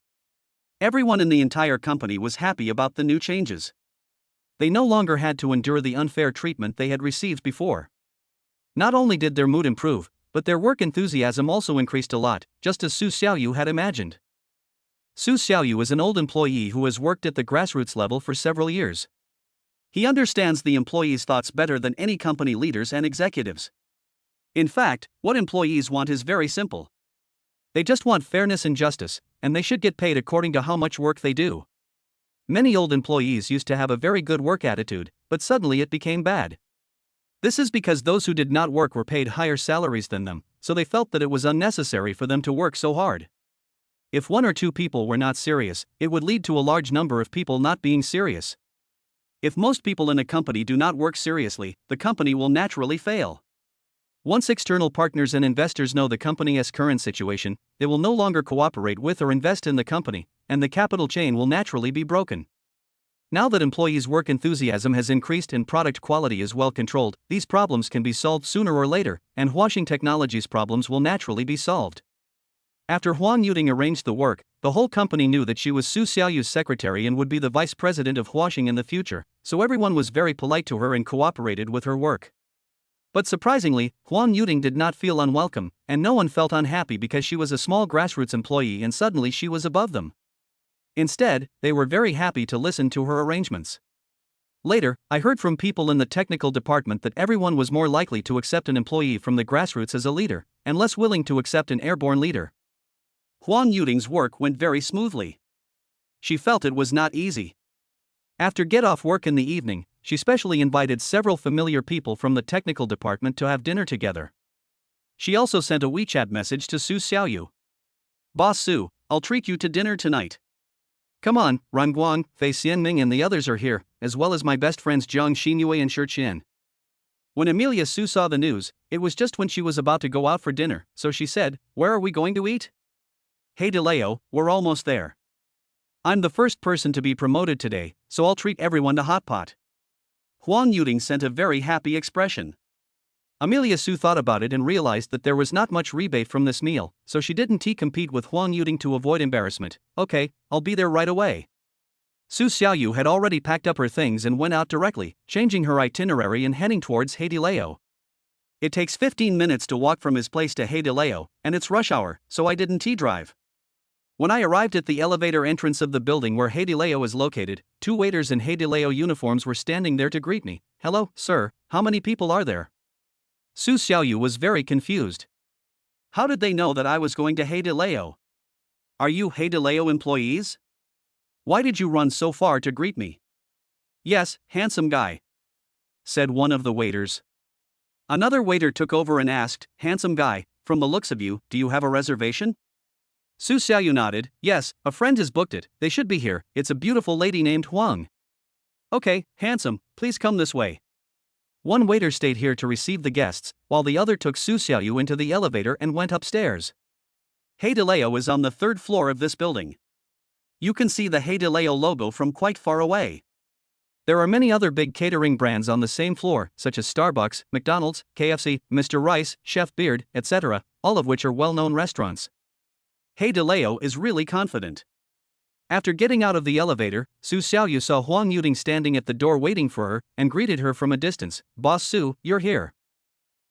Everyone in the entire company was happy about the new changes. They no longer had to endure the unfair treatment they had received before. Not only did their mood improve, but their work enthusiasm also increased a lot, just as Su Xiaoyu had imagined. Su Xiaoyu is an old employee who has worked at the grassroots level for several years. He understands the employees' thoughts better than any company leaders and executives. In fact, what employees want is very simple. They just want fairness and justice, and they should get paid according to how much work they do. Many old employees used to have a very good work attitude, but suddenly it became bad. This is because those who did not work were paid higher salaries than them, so they felt that it was unnecessary for them to work so hard. If one or two people were not serious, it would lead to a large number of people not being serious. If most people in a company do not work seriously, the company will naturally fail. Once external partners and investors know the company's current situation, they will no longer cooperate with or invest in the company, and the capital chain will naturally be broken. Now that employees' work enthusiasm has increased and product quality is well controlled, these problems can be solved sooner or later, and Huaxing Technologies' problems will naturally be solved. After Huang Yuding arranged the work, the whole company knew that she was Su Xiaoyu's secretary and would be the vice president of Huaxing in the future, so everyone was very polite to her and cooperated with her work. But surprisingly, Huang Yuding did not feel unwelcome, and no one felt unhappy because she was a small grassroots employee and suddenly she was above them. Instead, they were very happy to listen to her arrangements. Later, I heard from people in the technical department that everyone was more likely to accept an employee from the grassroots as a leader, and less willing to accept an airborne leader. Huang Yuding's work went very smoothly. She felt it was not easy. After get off work in the evening, she specially invited several familiar people from the technical department to have dinner together. She also sent a WeChat message to Su Xiaoyu. "Boss Su, I'll treat you to dinner tonight. Come on, Ran Guang, Fei Xianming and the others are here, as well as my best friends Jiang Xinyue and Shi Qian." When Amelia Su saw the news, it was just when she was about to go out for dinner, so she said, "Where are we going to eat?" "Hey DeLeo, we're almost there. I'm the first person to be promoted today, so I'll treat everyone to hot pot." Huang Yuding sent a very happy expression. Amelia Su thought about it and realized that there was not much rebate from this meal, so she didn't compete with Huang Yuding to avoid embarrassment. "Okay, I'll be there right away." Su Xiaoyu had already packed up her things and went out directly, changing her itinerary and heading towards Heidileo. It takes 15 minutes to walk from his place to Heidileo, and it's rush hour, so I didn't drive. When I arrived at the elevator entrance of the building where Heidileo is located, 2 waiters in Heidileo uniforms were standing there to greet me. "Hello, sir, how many people are there?" Su Xiaoyu was very confused. How did they know that I was going to Heidileo? "Are you Heidileo employees? Why did you run so far to greet me?" "Yes, handsome guy," said one of the waiters. Another waiter took over and asked, "Handsome guy, from the looks of you, do you have a reservation?" Su Xiaoyu nodded. "Yes, a friend has booked it, they should be here, it's a beautiful lady named Huang." "Okay, handsome, please come this way." One waiter stayed here to receive the guests, while the other took Su Xiaoyu into the elevator and went upstairs. Heidileo is on the 3rd floor of this building. You can see the Heidileo logo from quite far away. There are many other big catering brands on the same floor, such as Starbucks, McDonald's, KFC, Mr. Rice, Chef Beard, etc., all of which are well-known restaurants. Heidileo is really confident. After getting out of the elevator, Su Xiaoyu saw Huang Yuding standing at the door waiting for her, and greeted her from a distance. "Boss Su, you're here.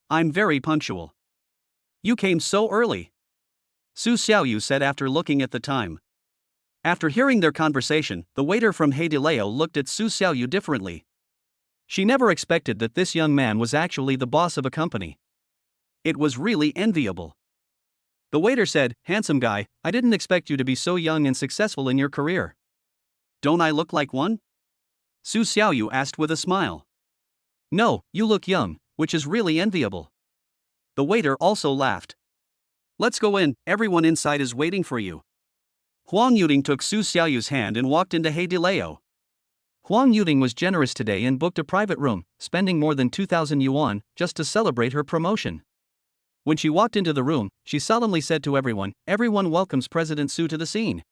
I'm very punctual. You came so early," Su Xiaoyu said after looking at the time. After hearing their conversation, the waiter from Heidileo looked at Su Xiaoyu differently. She never expected that this young man was actually the boss of a company. It was really enviable. The waiter said, "Handsome guy, I didn't expect you to be so young and successful in your career." "Don't I look like one?" Su Xiaoyu asked with a smile. "No, you look young, which is really enviable." The waiter also laughed. "Let's go in, everyone inside is waiting for you." Huang Yuding took Su Xiaoyu's hand and walked into Heidileo. Huang Yuding was generous today and booked a private room, spending more than 2,000 yuan, just to celebrate her promotion. When she walked into the room, she solemnly said to everyone, "Everyone welcomes President Su to the scene."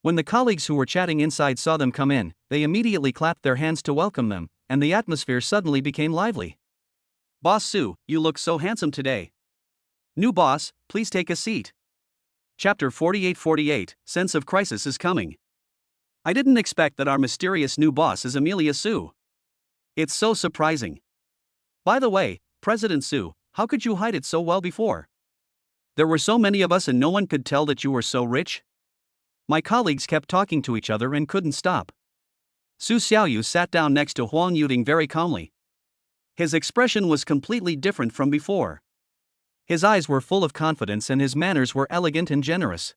When the colleagues who were chatting inside saw them come in, they immediately clapped their hands to welcome them, and the atmosphere suddenly became lively. "Boss Su, you look so handsome today. New boss, please take a seat." Chapter 48 Sense of Crisis is Coming. I didn't expect that our mysterious new boss is Amelia Su. It's so surprising. By the way, President Su, how could you hide it so well before? There were so many of us and no one could tell that you were so rich? My colleagues kept talking to each other and couldn't stop. Su Xiaoyu sat down next to Huang Yuding very calmly. His expression was completely different from before. His eyes were full of confidence and his manners were elegant and generous.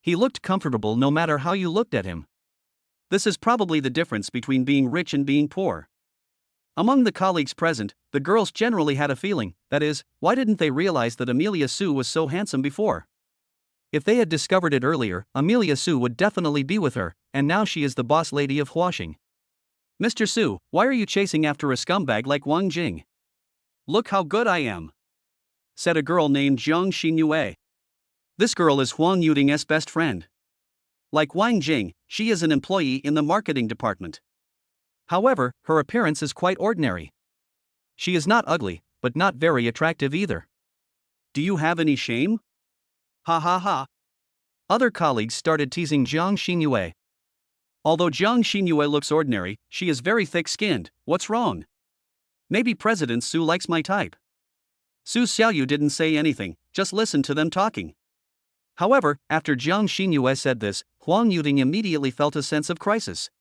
He looked comfortable no matter how you looked at him. This is probably the difference between being rich and being poor. Among the colleagues present, the girls generally had a feeling, that is, why didn't they realize that Amelia Su was so handsome before? If they had discovered it earlier, Amelia Su would definitely be with her, and now she is the boss lady of Huaxing. "Mr. Su, why are you chasing after a scumbag like Wang Jing?" "Look how good I am," said a girl named Jiang Xinyue. This girl is Huang Yuding's best friend. Like Wang Jing, she is an employee in the marketing department. However, her appearance is quite ordinary. She is not ugly, but not very attractive either. "Do you have any shame?" Ha ha ha. Other colleagues started teasing Jiang Xinyue. Although Jiang Xinyue looks ordinary, she is very thick-skinned. What's wrong? Maybe President Su likes my type. Su Xiaoyu didn't say anything, just listened to them talking. However, after Jiang Xinyue said this, Huang Yuting immediately felt a sense of crisis.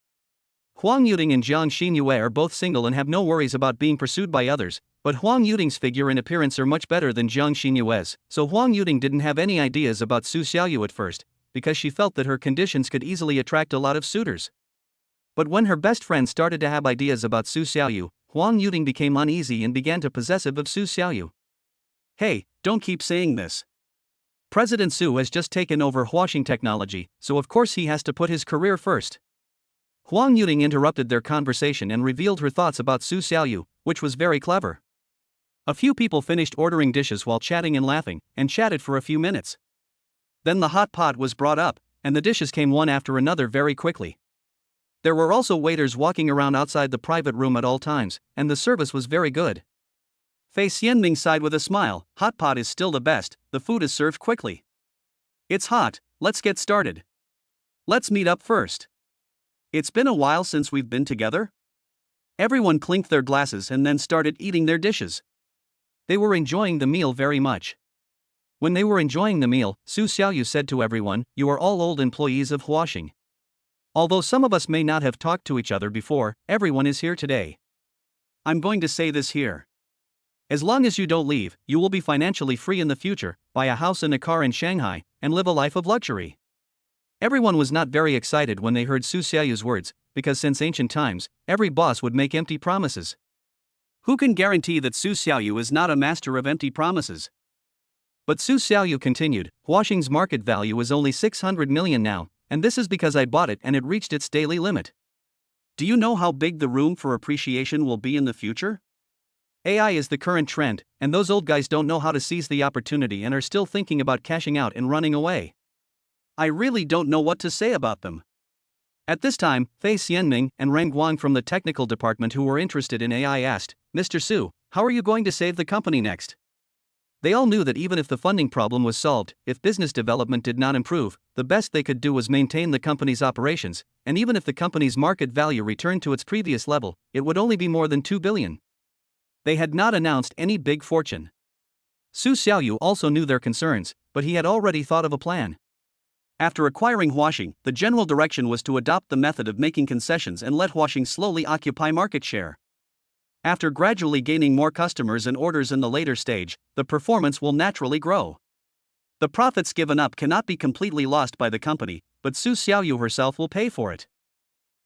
Huang Yuting and Jiang Xinyue are both single and have no worries about being pursued by others, but Huang Yuting's figure and appearance are much better than Jiang Xinyue's, so Huang Yuting didn't have any ideas about Su Xiaoyu at first, because she felt that her conditions could easily attract a lot of suitors. But when her best friend started to have ideas about Su Xiaoyu, Huang Yuting became uneasy and began to possessive of Su Xiaoyu. Hey, don't keep saying this. President Su has just taken over washing technology, so of course he has to put his career first. Huang Yuting interrupted their conversation and revealed her thoughts about Su Xiaoyu, which was very clever. A few people finished ordering dishes while chatting and laughing, and chatted for a few minutes. Then the hot pot was brought up, and the dishes came one after another very quickly. There were also waiters walking around outside the private room at all times, and the service was very good. Fei Xianming sighed with a smile. Hot pot is still the best, the food is served quickly. It's hot, let's get started. Let's meet up first. It's been a while since we've been together. Everyone clinked their glasses and then started eating their dishes. They were enjoying the meal very much. When they were enjoying the meal, Su Xiaoyu said to everyone, "You are all old employees of Huaxing. Although some of us may not have talked to each other before, everyone is here today. I'm going to say this here. As long as you don't leave, you will be financially free in the future, buy a house and a car in Shanghai, and live a life of luxury." Everyone was not very excited when they heard Su Xiaoyu's words, because since ancient times, every boss would make empty promises. Who can guarantee that Su Xiaoyu is not a master of empty promises? But Su Xiaoyu continued, "Huaxing's market value is only 600 million now, and this is because I bought it and it reached its daily limit. Do you know how big the room for appreciation will be in the future? AI is the current trend, and those old guys don't know how to seize the opportunity and are still thinking about cashing out and running away. I really don't know what to say about them." At this time, Fei Xianming and Ren Guang from the technical department who were interested in AI asked, "Mr. Su, how are you going to save the company next?" They all knew that even if the funding problem was solved, if business development did not improve, the best they could do was maintain the company's operations, and even if the company's market value returned to its previous level, it would only be more than 2 billion. They had not announced any big fortune. Su Xiaoyu also knew their concerns, but he had already thought of a plan. After acquiring Huaxing, the general direction was to adopt the method of making concessions and let Huaxing slowly occupy market share. After gradually gaining more customers and orders in the later stage, the performance will naturally grow. The profits given up cannot be completely lost by the company, but Su Xiaoyu herself will pay for it.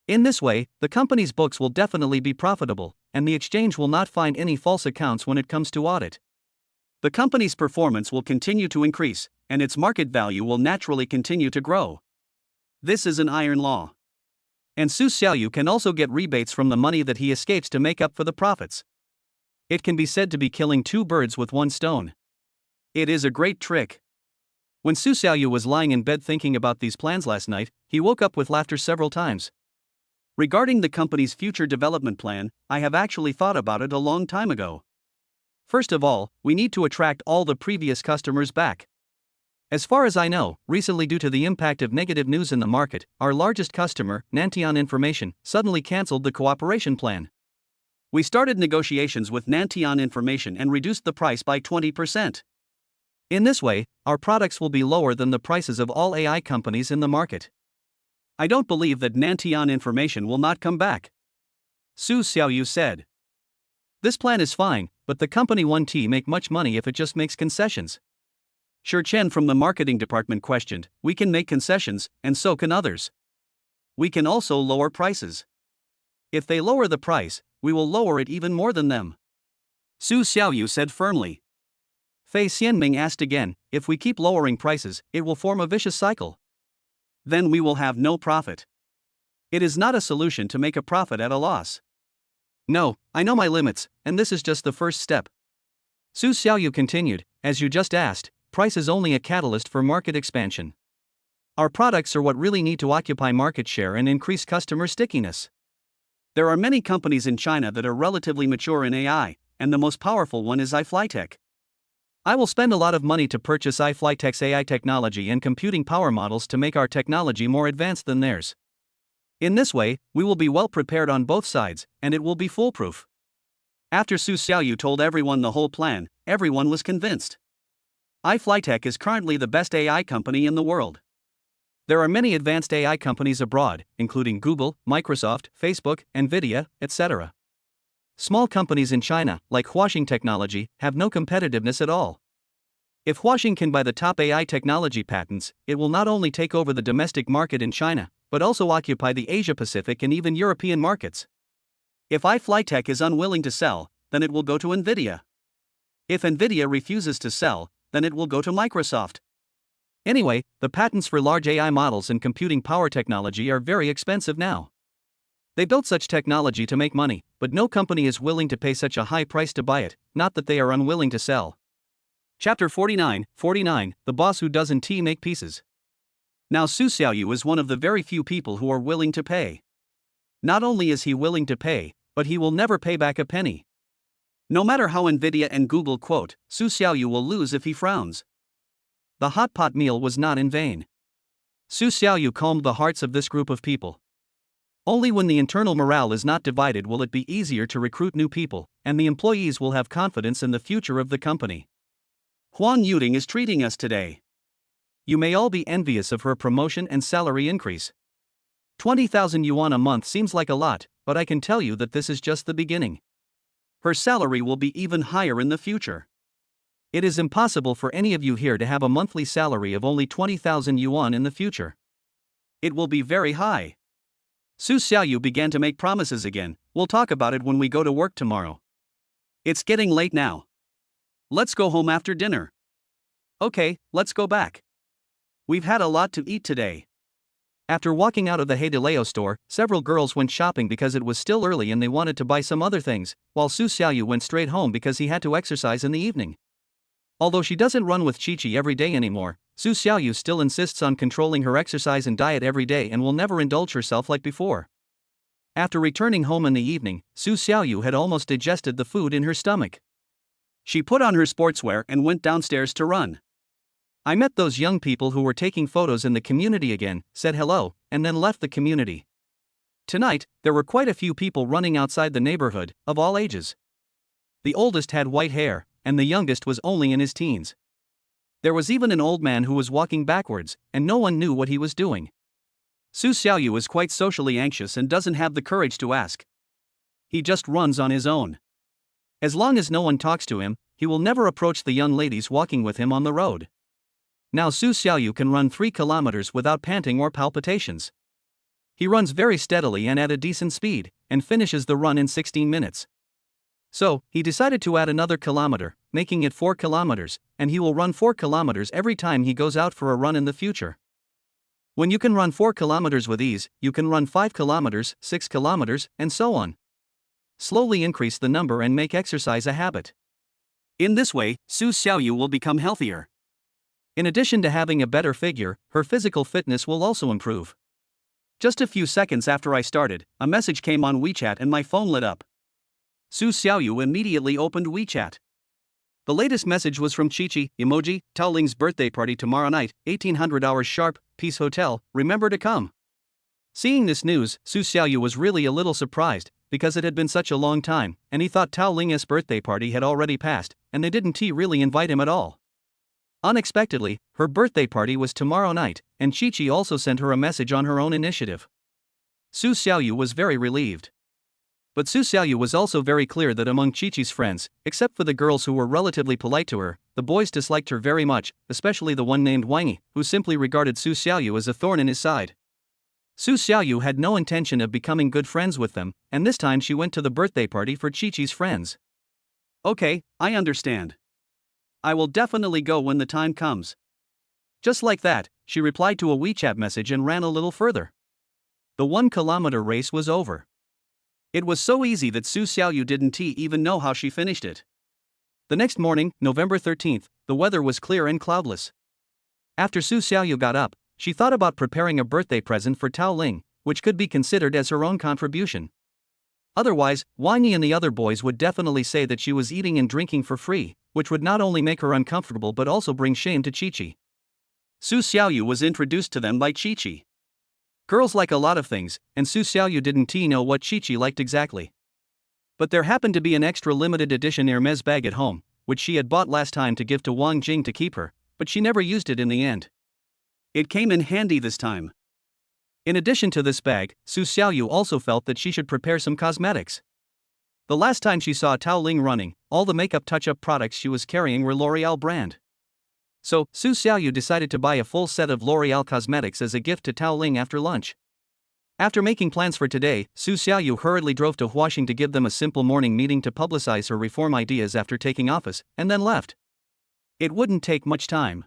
In this way, the company's books will definitely be profitable, and the exchange will not find any false accounts when it comes to audit. The company's performance will continue to increase, and its market value will naturally continue to grow. This is an iron law. And Su Xiaoyu can also get rebates from the money that he escapes to make up for the profits. It can be said to be killing two birds with one stone. It is a great trick. When Su Xiaoyu was lying in bed thinking about these plans last night, he woke up with laughter several times. Regarding the company's future development plan, I have actually thought about it a long time ago. First of all, we need to attract all the previous customers back. As far as I know, recently due to the impact of negative news in the market, our largest customer, Nantian Information, suddenly cancelled the cooperation plan. We started negotiations with Nantian Information and reduced the price by 20%. In this way, our products will be lower than the prices of all AI companies in the market. I don't believe that Nantian Information will not come back. Su Xiaoyu said. This plan is fine, but the company won't make much money if it just makes concessions. Shi Chen from the marketing department questioned, "We can make concessions, and so can others. We can also lower prices. If they lower the price, we will lower it even more than them." Su Xiaoyu said firmly. Fei Xianming asked again, "If we keep lowering prices, it will form a vicious cycle. Then we will have no profit. It is not a solution to make a profit at a loss." "No, I know my limits, and this is just the first step." Su Xiaoyu continued, "As you just asked, price is only a catalyst for market expansion. Our products are what really need to occupy market share and increase customer stickiness. There are many companies in China that are relatively mature in AI, and the most powerful one is iFlyTech. I will spend a lot of money to purchase iFlytek's AI technology and computing power models to make our technology more advanced than theirs. In this way, we will be well prepared on both sides, and it will be foolproof. After Su Xiaoyu told everyone the whole plan, everyone was convinced. iFlytek is currently the best AI company in the world. There are many advanced AI companies abroad, including Google, Microsoft, Facebook, Nvidia, etc. Small companies in China, like Huaxing Technology, have no competitiveness at all. If Huaxing can buy the top AI technology patents, it will not only take over the domestic market in China, but also occupy the Asia-Pacific and even European markets. If iFlytek is unwilling to sell, then it will go to Nvidia. If Nvidia refuses to sell, then it will go to Microsoft. Anyway, the patents for large AI models and computing power technology are very expensive now. They built such technology to make money, but no company is willing to pay such a high price to buy it, not that they are unwilling to sell. Chapter 49, The Boss Who Doesn't Make Pieces. Now Su Xiaoyu is one of the very few people who are willing to pay. Not only is he willing to pay, but he will never pay back a penny. No matter how Nvidia and Google quote, Su Xiaoyu will lose if he frowns. The hot pot meal was not in vain. Su Xiaoyu calmed the hearts of this group of people. Only when the internal morale is not divided will it be easier to recruit new people, and the employees will have confidence in the future of the company. Huang Yuding is treating us today. You may all be envious of her promotion and salary increase. 20,000 yuan a month seems like a lot, but I can tell you that this is just the beginning. Her salary will be even higher in the future. It is impossible for any of you here to have a monthly salary of only 20,000 yuan in the future. It will be very high. Su Xiaoyu began to make promises again. We'll talk about it when we go to work tomorrow. It's getting late now. Let's go home after dinner. Okay, let's go back. We've had a lot to eat today. After walking out of the Heidileo store, several girls went shopping because it was still early and they wanted to buy some other things, while Su Xiaoyu went straight home because he had to exercise in the evening. Although she doesn't run with Chi-Chi every day anymore, Su Xiaoyu still insists on controlling her exercise and diet every day and will never indulge herself like before. After returning home in the evening, Su Xiaoyu had almost digested the food in her stomach. She put on her sportswear and went downstairs to run. I met those young people who were taking photos in the community again, said hello, and then left the community. Tonight, there were quite a few people running outside the neighborhood, of all ages. The oldest had white hair, and the youngest was only in his teens. There was even an old man who was walking backwards, and no one knew what he was doing. Su Xiaoyu is quite socially anxious and doesn't have the courage to ask. He just runs on his own. As long as no one talks to him, he will never approach the young ladies walking with him on the road. Now Su Xiaoyu can run 3 kilometers without panting or palpitations. He runs very steadily and at a decent speed, and finishes the run in 16 minutes. So, he decided to add another kilometer, making it 4 kilometers, and he will run 4 kilometers every time he goes out for a run in the future. When you can run 4 kilometers with ease, you can run 5 kilometers, 6 kilometers, and so on. Slowly increase the number and make exercise a habit. In this way, Su Xiaoyu will become healthier. In addition to having a better figure, her physical fitness will also improve. Just a few seconds after I started, a message came on WeChat and my phone lit up. Su Xiaoyu immediately opened WeChat. The latest message was from Chi-Chi, emoji, Tao Ling's birthday party tomorrow night, 1800 hours sharp, Peace Hotel, remember to come. Seeing this news, Su Xiaoyu was really a little surprised, because it had been such a long time, and he thought Tao Ling's birthday party had already passed, and they didn't really invite him at all. Unexpectedly, her birthday party was tomorrow night, and Chi-Chi also sent her a message on her own initiative. Su Xiaoyu was very relieved. But Su Xiaoyu was also very clear that among Chi-Chi's friends, except for the girls who were relatively polite to her, the boys disliked her very much, especially the one named Wangi, who simply regarded Su Xiaoyu as a thorn in his side. Su Xiaoyu had no intention of becoming good friends with them, and this time she went to the birthday party for Chi-Chi's friends. Okay, I understand. I will definitely go when the time comes. Just like that, she replied to a WeChat message and ran a little further. The 1 kilometer race was over. It was so easy that Su Xiaoyu didn't even know how she finished it. The next morning, November 13th, the weather was clear and cloudless. After Su Xiaoyu got up, she thought about preparing a birthday present for Tao Ling, which could be considered as her own contribution. Otherwise, Wanyi and the other boys would definitely say that she was eating and drinking for free, which would not only make her uncomfortable but also bring shame to Chi-Chi. Su Xiaoyu was introduced to them by Chi-Chi. Girls like a lot of things, and Su Xiaoyu didn't know what Chi-Chi liked exactly. But there happened to be an extra limited edition Hermes bag at home, which she had bought last time to give to Wang Jing to keep her, but she never used it in the end. It came in handy this time. In addition to this bag, Su Xiaoyu also felt that she should prepare some cosmetics. The last time she saw Tao Ling running, all the makeup touch-up products she was carrying were L'Oreal brand. So, Su Xiaoyu decided to buy a full set of L'Oreal cosmetics as a gift to Tao Ling after lunch. After making plans for today, Su Xiaoyu hurriedly drove to Huaxing to give them a simple morning meeting to publicize her reform ideas after taking office, and then left. It wouldn't take much time.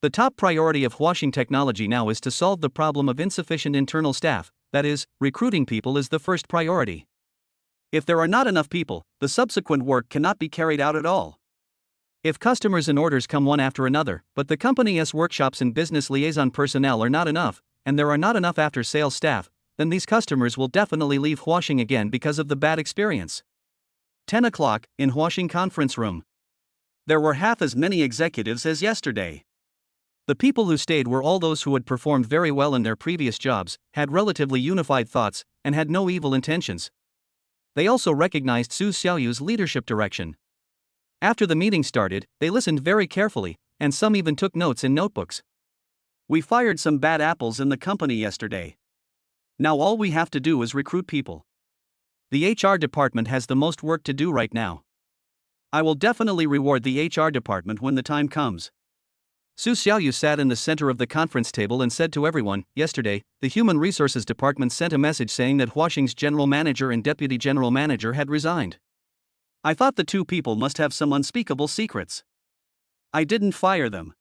The top priority of Huaxing Technology now is to solve the problem of insufficient internal staff, that is, recruiting people is the first priority. If there are not enough people, the subsequent work cannot be carried out at all. If customers and orders come one after another, but the company's workshops and business liaison personnel are not enough, and there are not enough after-sales staff, then these customers will definitely leave Huaxing again because of the bad experience. 10 o'clock, in Huaxing conference room. There were half as many executives as yesterday. The people who stayed were all those who had performed very well in their previous jobs, had relatively unified thoughts, and had no evil intentions. They also recognized Su Xiaoyu's leadership direction. After the meeting started, they listened very carefully, and some even took notes in notebooks. We fired some bad apples in the company yesterday. Now all we have to do is recruit people. The HR department has the most work to do right now. I will definitely reward the HR department when the time comes. Su Xiaoyu sat in the center of the conference table and said to everyone, yesterday, the Human Resources Department sent a message saying that Huaxing's general manager and deputy general manager had resigned. I thought the two people must have some unspeakable secrets. I didn't fire them.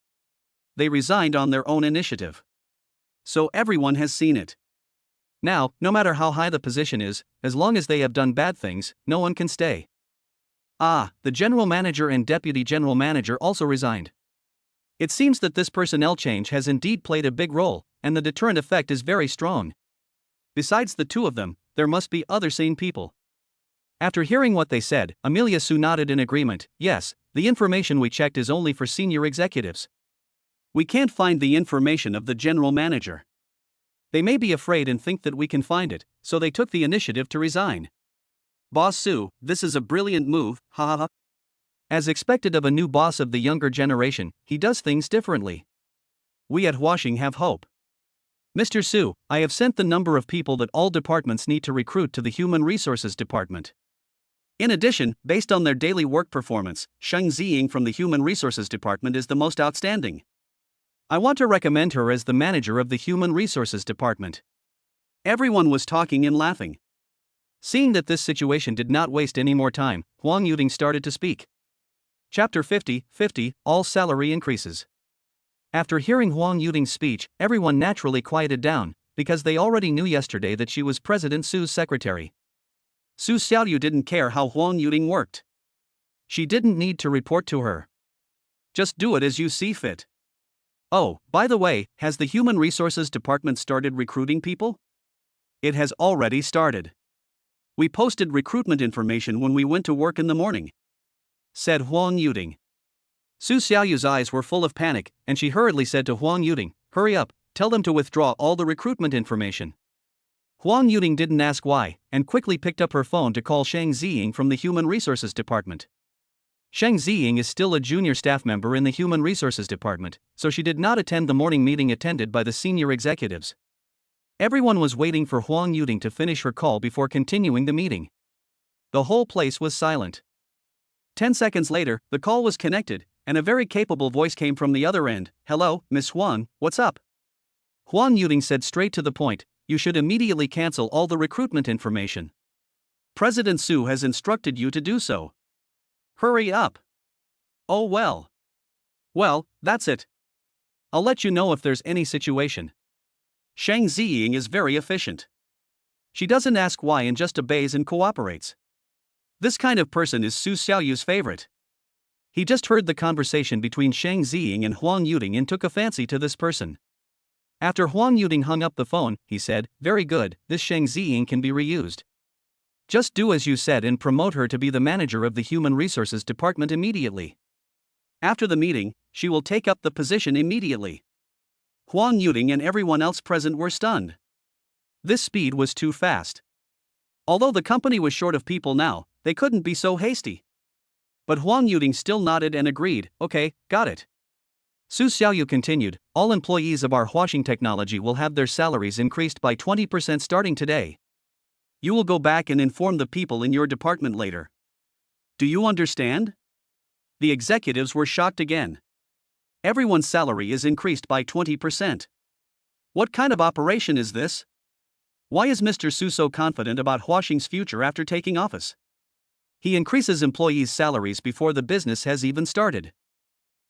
They resigned on their own initiative. So everyone has seen it. Now, no matter how high the position is, as long as they have done bad things, no one can stay. Ah, the general manager and deputy general manager also resigned. It seems that this personnel change has indeed played a big role, and the deterrent effect is very strong. Besides the two of them, there must be other sane people. After hearing what they said, Amelia Su nodded in agreement. Yes, the information we checked is only for senior executives. We can't find the information of the general manager. They may be afraid and think that we can find it, so they took the initiative to resign. Boss Su, this is a brilliant move, haha. As expected of a new boss of the younger generation, he does things differently. We at Huaxing have hope. Mr. Su, I have sent the number of people that all departments need to recruit to the Human Resources Department. In addition, based on their daily work performance, Sheng Ziying from the Human Resources Department is the most outstanding. I want to recommend her as the manager of the Human Resources Department. Everyone was talking and laughing. Seeing that this situation did not waste any more time, Huang Yuding started to speak. Chapter 50, All Salary Increases. After hearing Huang Yuding's speech, everyone naturally quieted down, because they already knew yesterday that she was President Su's secretary. Su Xiaoyu didn't care how Huang Yuding worked. She didn't need to report to her. Just do it as you see fit. Oh, by the way, has the Human Resources Department started recruiting people? It has already started. We posted recruitment information when we went to work in the morning, said Huang Yuding. Su Xiaoyu's eyes were full of panic, and she hurriedly said to Huang Yuding, hurry up, tell them to withdraw all the recruitment information. Huang Yuding didn't ask why, and quickly picked up her phone to call Sheng Ziying from the Human Resources Department. Sheng Ziying is still a junior staff member in the Human Resources Department, so she did not attend the morning meeting attended by the senior executives. Everyone was waiting for Huang Yuding to finish her call before continuing the meeting. The whole place was silent. 10 seconds later, the call was connected, and a very capable voice came from the other end. Hello, Miss Huang, what's up? Huang Yuding said straight to the point, you should immediately cancel all the recruitment information. President Su has instructed you to do so. Hurry up. Oh well. Well, that's it. I'll let you know if there's any situation. Sheng Ziying is very efficient. She doesn't ask why and just obeys and cooperates. This kind of person is Su Xiaoyu's favorite. He just heard the conversation between Sheng Ziying and Huang Yuding and took a fancy to this person. After Huang Yuding hung up the phone, he said, very good, this Sheng Ziying can be reused. Just do as you said and promote her to be the manager of the Human Resources Department immediately. After the meeting, she will take up the position immediately. Huang Yuting and everyone else present were stunned. This speed was too fast. Although the company was short of people now, they couldn't be so hasty. But Huang Yuting still nodded and agreed, okay, got it. Su Xiaoyu continued, all employees of our washing technology will have their salaries increased by 20% starting today. You will go back and inform the people in your department later. Do you understand? The executives were shocked again. Everyone's salary is increased by 20%. What kind of operation is this? Why is Mr. Su so confident about Huaxing's future after taking office? He increases employees' salaries before the business has even started.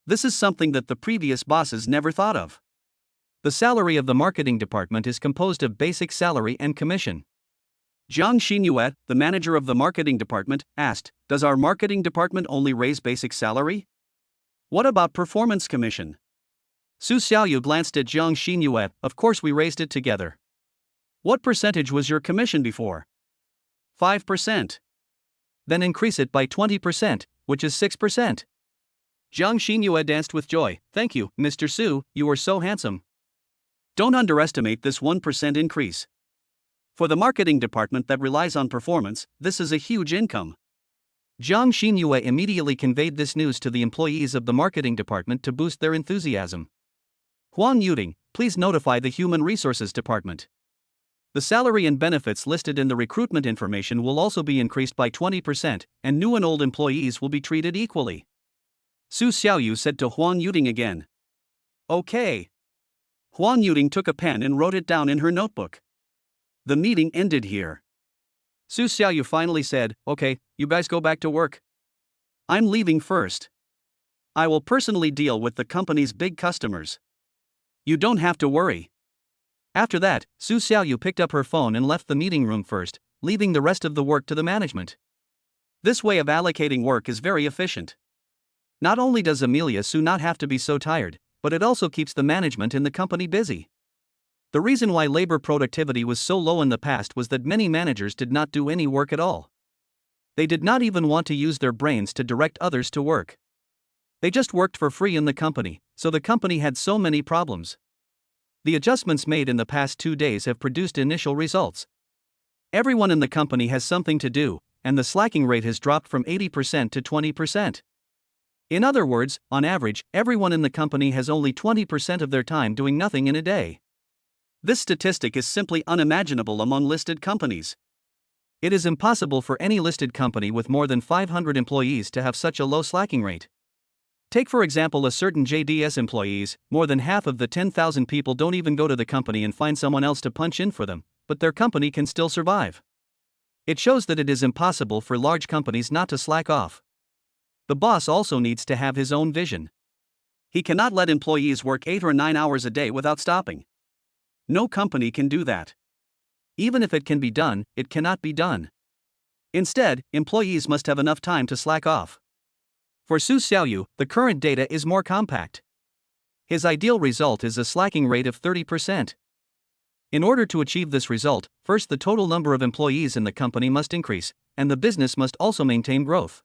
This is something that the previous bosses never thought of. The salary of the marketing department is composed of basic salary and commission. Jiang Xinyue, the manager of the marketing department, asked, does our marketing department only raise basic salary? What about performance commission? Su Xiaoyu glanced at Jiang Xinyue, of course we raised it together. What percentage was your commission before? 5%. Then increase it by 20%, which is 6%. Jiang Xinyue danced with joy. Thank you, Mr. Su, you are so handsome. Don't underestimate this 1% increase. For the marketing department that relies on performance, this is a huge income. Jiang Xinyue immediately conveyed this news to the employees of the marketing department to boost their enthusiasm. Huang Yuting, please notify the Human Resources Department. The salary and benefits listed in the recruitment information will also be increased by 20%, and new and old employees will be treated equally. Su Xiaoyu said to Huang Yuting again. Okay. Huang Yuting took a pen and wrote it down in her notebook. The meeting ended here. Su Xiaoyu finally said, okay, you guys go back to work. I'm leaving first. I will personally deal with the company's big customers. You don't have to worry. After that, Su Xiaoyu picked up her phone and left the meeting room first, leaving the rest of the work to the management. This way of allocating work is very efficient. Not only does Amelia Su not have to be so tired, but it also keeps the management in the company busy. The reason why labor productivity was so low in the past was that many managers did not do any work at all. They did not even want to use their brains to direct others to work. They just worked for free in the company, so the company had so many problems. The adjustments made in the past 2 days have produced initial results. Everyone in the company has something to do, and the slacking rate has dropped from 80% to 20%. In other words, on average, everyone in the company has only 20% of their time doing nothing in a day. This statistic is simply unimaginable among listed companies. It is impossible for any listed company with more than 500 employees to have such a low slacking rate. Take for example a certain JDS employees, more than half of the 10,000 people don't even go to the company and find someone else to punch in for them, but their company can still survive. It shows that it is impossible for large companies not to slack off. The boss also needs to have his own vision. He cannot let employees work 8 or 9 hours a day without stopping. No company can do that. Even if it can be done, it cannot be done. Instead, employees must have enough time to slack off. For Su Xiaoyu, the current data is more compact. His ideal result is a slacking rate of 30%. In order to achieve this result, first the total number of employees in the company must increase, and the business must also maintain growth.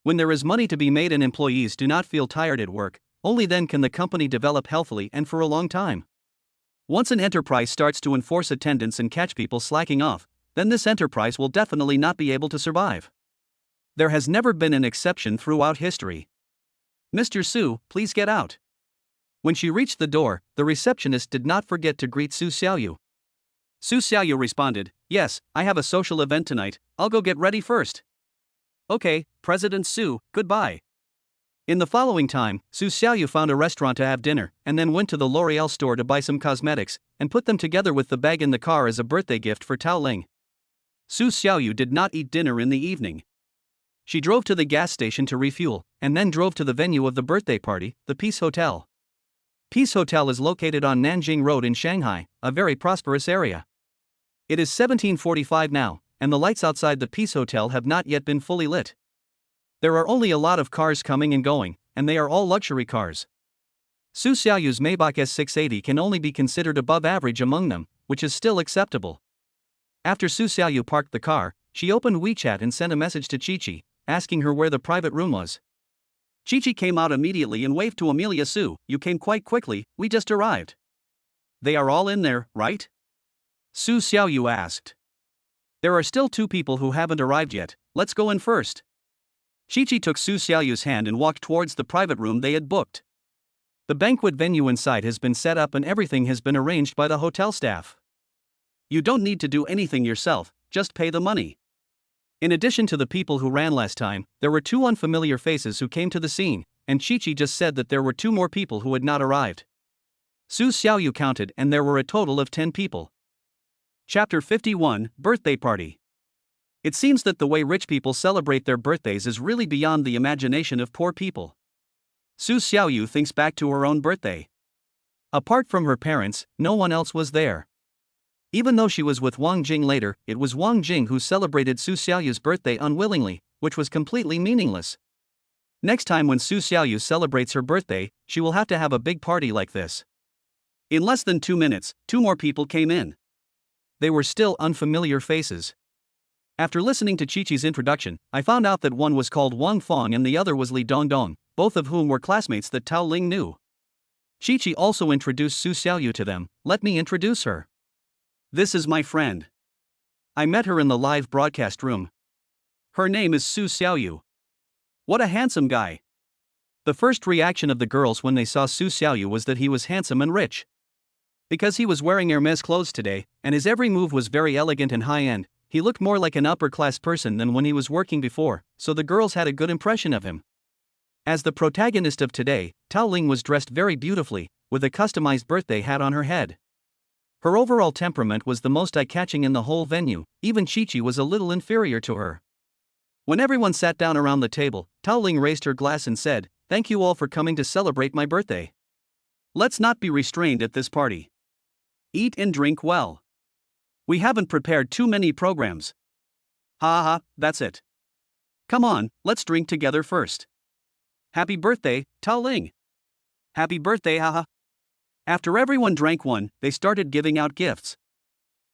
When there is money to be made and employees do not feel tired at work, only then can the company develop healthily and for a long time. Once an enterprise starts to enforce attendance and catch people slacking off, then this enterprise will definitely not be able to survive. There has never been an exception throughout history. Mr. Su, please get out. When she reached the door, the receptionist did not forget to greet Su Xiaoyu. Su Xiaoyu responded, yes, I have a social event tonight, I'll go get ready first. Okay, President Su, goodbye. In the following time, Su Xiaoyu found a restaurant to have dinner, and then went to the L'Oreal store to buy some cosmetics, and put them together with the bag in the car as a birthday gift for Tao Ling. Su Xiaoyu did not eat dinner in the evening. She drove to the gas station to refuel, and then drove to the venue of the birthday party, the Peace Hotel. Peace Hotel is located on Nanjing Road in Shanghai, a very prosperous area. It is 17:45 now, and the lights outside the Peace Hotel have not yet been fully lit. There are only a lot of cars coming and going, and they are all luxury cars. Su Xiaoyu's Maybach S680 can only be considered above average among them, which is still acceptable. After Su Xiaoyu parked the car, she opened WeChat and sent a message to Chi-Chi, asking her where the private room was. Chi-Chi came out immediately and waved to Amelia Sue. "You came quite quickly, we just arrived." "They are all in there, right?" Su Xiaoyu asked. "There are still 2 people who haven't arrived yet, let's go in first." Chi-Chi took Su Xiaoyu's hand and walked towards the private room they had booked. The banquet venue inside has been set up and everything has been arranged by the hotel staff. You don't need to do anything yourself, just pay the money. In addition to the people who ran last time, there were 2 unfamiliar faces who came to the scene, and Chi-Chi just said that there were 2 more people who had not arrived. Su Xiaoyu counted and there were a total of 10 people. Chapter 51, Birthday Party. It seems that the way rich people celebrate their birthdays is really beyond the imagination of poor people. Su Xiaoyu thinks back to her own birthday. Apart from her parents, no one else was there. Even though she was with Wang Jing later, it was Wang Jing who celebrated Su Xiaoyu's birthday unwillingly, which was completely meaningless. Next time when Su Xiaoyu celebrates her birthday, she will have to have a big party like this. In less than 2 minutes, 2 more people came in. They were still unfamiliar faces. After listening to Chi-Chi's introduction, I found out that one was called Wang Fong and the other was Li Dongdong, both of whom were classmates that Tao Ling knew. Chi-Chi also introduced Su Xiaoyu to them. "Let me introduce her. This is my friend. I met her in the live broadcast room. Her name is Su Xiaoyu. What a handsome guy." The first reaction of the girls when they saw Su Xiaoyu was that he was handsome and rich. Because he was wearing Hermes clothes today, and his every move was very elegant and high-end, he looked more like an upper-class person than when he was working before, so the girls had a good impression of him. As the protagonist of today, Tao Ling was dressed very beautifully, with a customized birthday hat on her head. Her overall temperament was the most eye-catching in the whole venue, even Chi-Chi was a little inferior to her. When everyone sat down around the table, Tao Ling raised her glass and said, "Thank you all for coming to celebrate my birthday. Let's not be restrained at this party. Eat and drink well. We haven't prepared too many programs. Ha ha, that's it. Come on, let's drink together first. Happy birthday, Tao Ling. Happy birthday, haha." After everyone drank one, they started giving out gifts.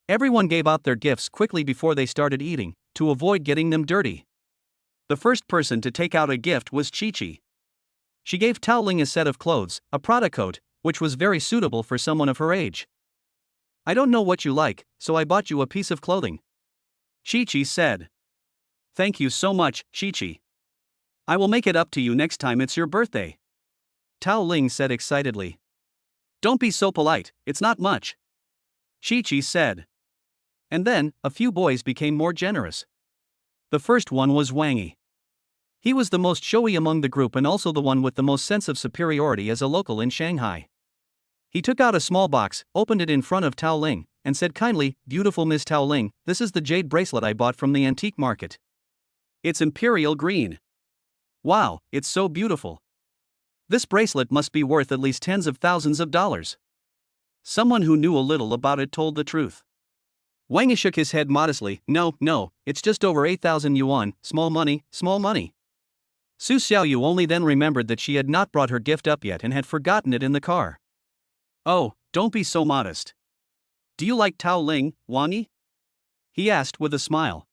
Everyone gave out their gifts quickly before they started eating, to avoid getting them dirty. The first person to take out a gift was Chi-Chi. She gave Tao Ling a set of clothes, a Prada coat, which was very suitable for someone of her age. "I don't know what you like, so I bought you a piece of clothing," Chi-Chi said. "Thank you so much, Chi-Chi. I will make it up to you next time it's your birthday," Tao Ling said excitedly. "Don't be so polite, it's not much," Chi-Chi said. And then, a few boys became more generous. The first one was Wang Yi. He was the most showy among the group and also the one with the most sense of superiority as a local in Shanghai. He took out a small box, opened it in front of Tao Ling, and said kindly, "Beautiful Miss Tao Ling, this is the jade bracelet I bought from the antique market. It's imperial green. Wow, it's so beautiful. This bracelet must be worth at least tens of thousands of dollars." Someone who knew a little about it told the truth. Wang Yi shook his head modestly. No, it's just over 8,000 yuan, small money, small money." Su Xiaoyu only then remembered that she had not brought her gift up yet and had forgotten it in the car. "Oh, don't be so modest. Do you like Tao Ling, Wang Yi?" he asked with a smile.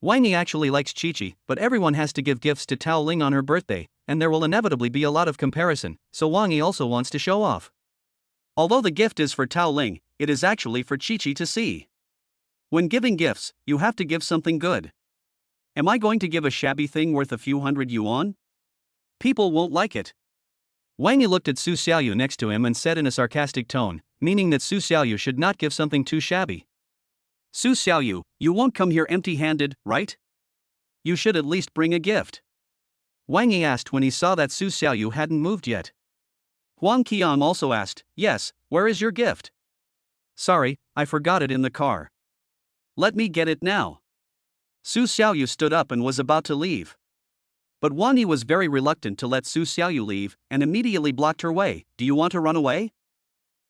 Wang Yi actually likes Chi-Chi, but everyone has to give gifts to Tao Ling on her birthday, and there will inevitably be a lot of comparison, so Wang Yi also wants to show off. Although the gift is for Tao Ling, it is actually for Chi-Chi to see. When giving gifts, you have to give something good. Am I going to give a shabby thing worth a few hundred yuan? People won't like it. Wang Yi looked at Su Xiaoyu next to him and said in a sarcastic tone, meaning that Su Xiaoyu should not give something too shabby. "Su Xiaoyu, you won't come here empty-handed, right? You should at least bring a gift," Wang Yi asked when he saw that Su Xiaoyu hadn't moved yet. Huang Qiang also asked, "Yes, where is your gift?" "Sorry, I forgot it in the car." "Let me get it now." Su Xiaoyu stood up and was about to leave. But Wang Yi was very reluctant to let Su Xiaoyu leave, and immediately blocked her way. "Do you want to run away?"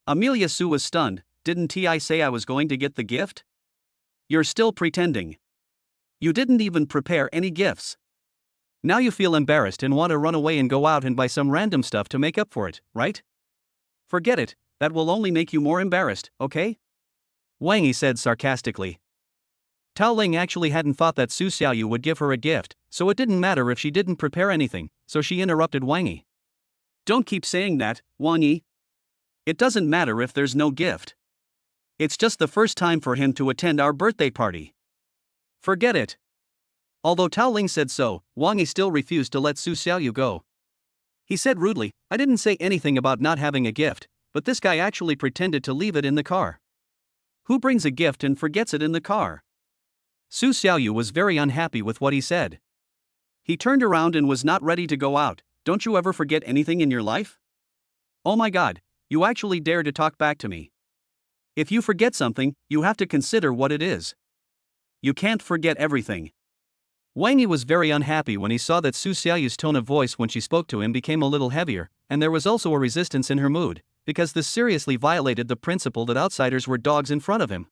Amelia Su was stunned. "Didn't I say I was going to get the gift? You're still pretending. You didn't even prepare any gifts. Now you feel embarrassed and want to run away and go out and buy some random stuff to make up for it, right? Forget it, that will only make you more embarrassed, okay?" Wang Yi said sarcastically. Tao Ling actually hadn't thought that Su Xiaoyu would give her a gift, so it didn't matter if she didn't prepare anything, so she interrupted Wang Yi. Don't keep saying that, Wang Yi. It doesn't matter if there's no gift. It's just the first time for him to attend our birthday party. Forget it. Although Tao Ling said so, Wang Yi still refused to let Su Xiaoyu go. He said rudely, I didn't say anything about not having a gift, but this guy actually pretended to leave it in the car. Who brings a gift and forgets it in the car? Su Xiaoyu was very unhappy with what he said. He turned around and was not ready to go out. Don't you ever forget anything in your life? Oh my god, you actually dare to talk back to me. If you forget something, you have to consider what it is. You can't forget everything. Wang Yi was very unhappy when he saw that Su Xiaoyu's tone of voice when she spoke to him became a little heavier, and there was also a resistance in her mood, because this seriously violated the principle that outsiders were dogs in front of him.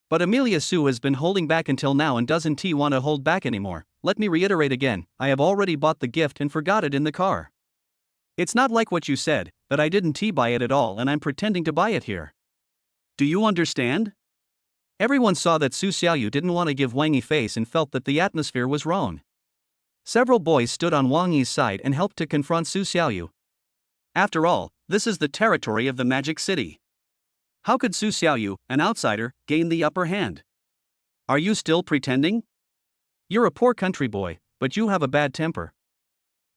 But Amelia Su has been holding back until now and doesn't want to hold back anymore. Let me reiterate again, I have already bought the gift and forgot it in the car. It's not like what you said, that I didn't buy it at all and I'm pretending to buy it here. Do you understand? Everyone saw that Su Xiaoyu didn't want to give Wang Yi face and felt that the atmosphere was wrong. Several boys stood on Wang Yi's side and helped to confront Su Xiaoyu. After all, this is the territory of the Magic City. How could Su Xiaoyu, an outsider, gain the upper hand? Are you still pretending? You're a poor country boy, but you have a bad temper.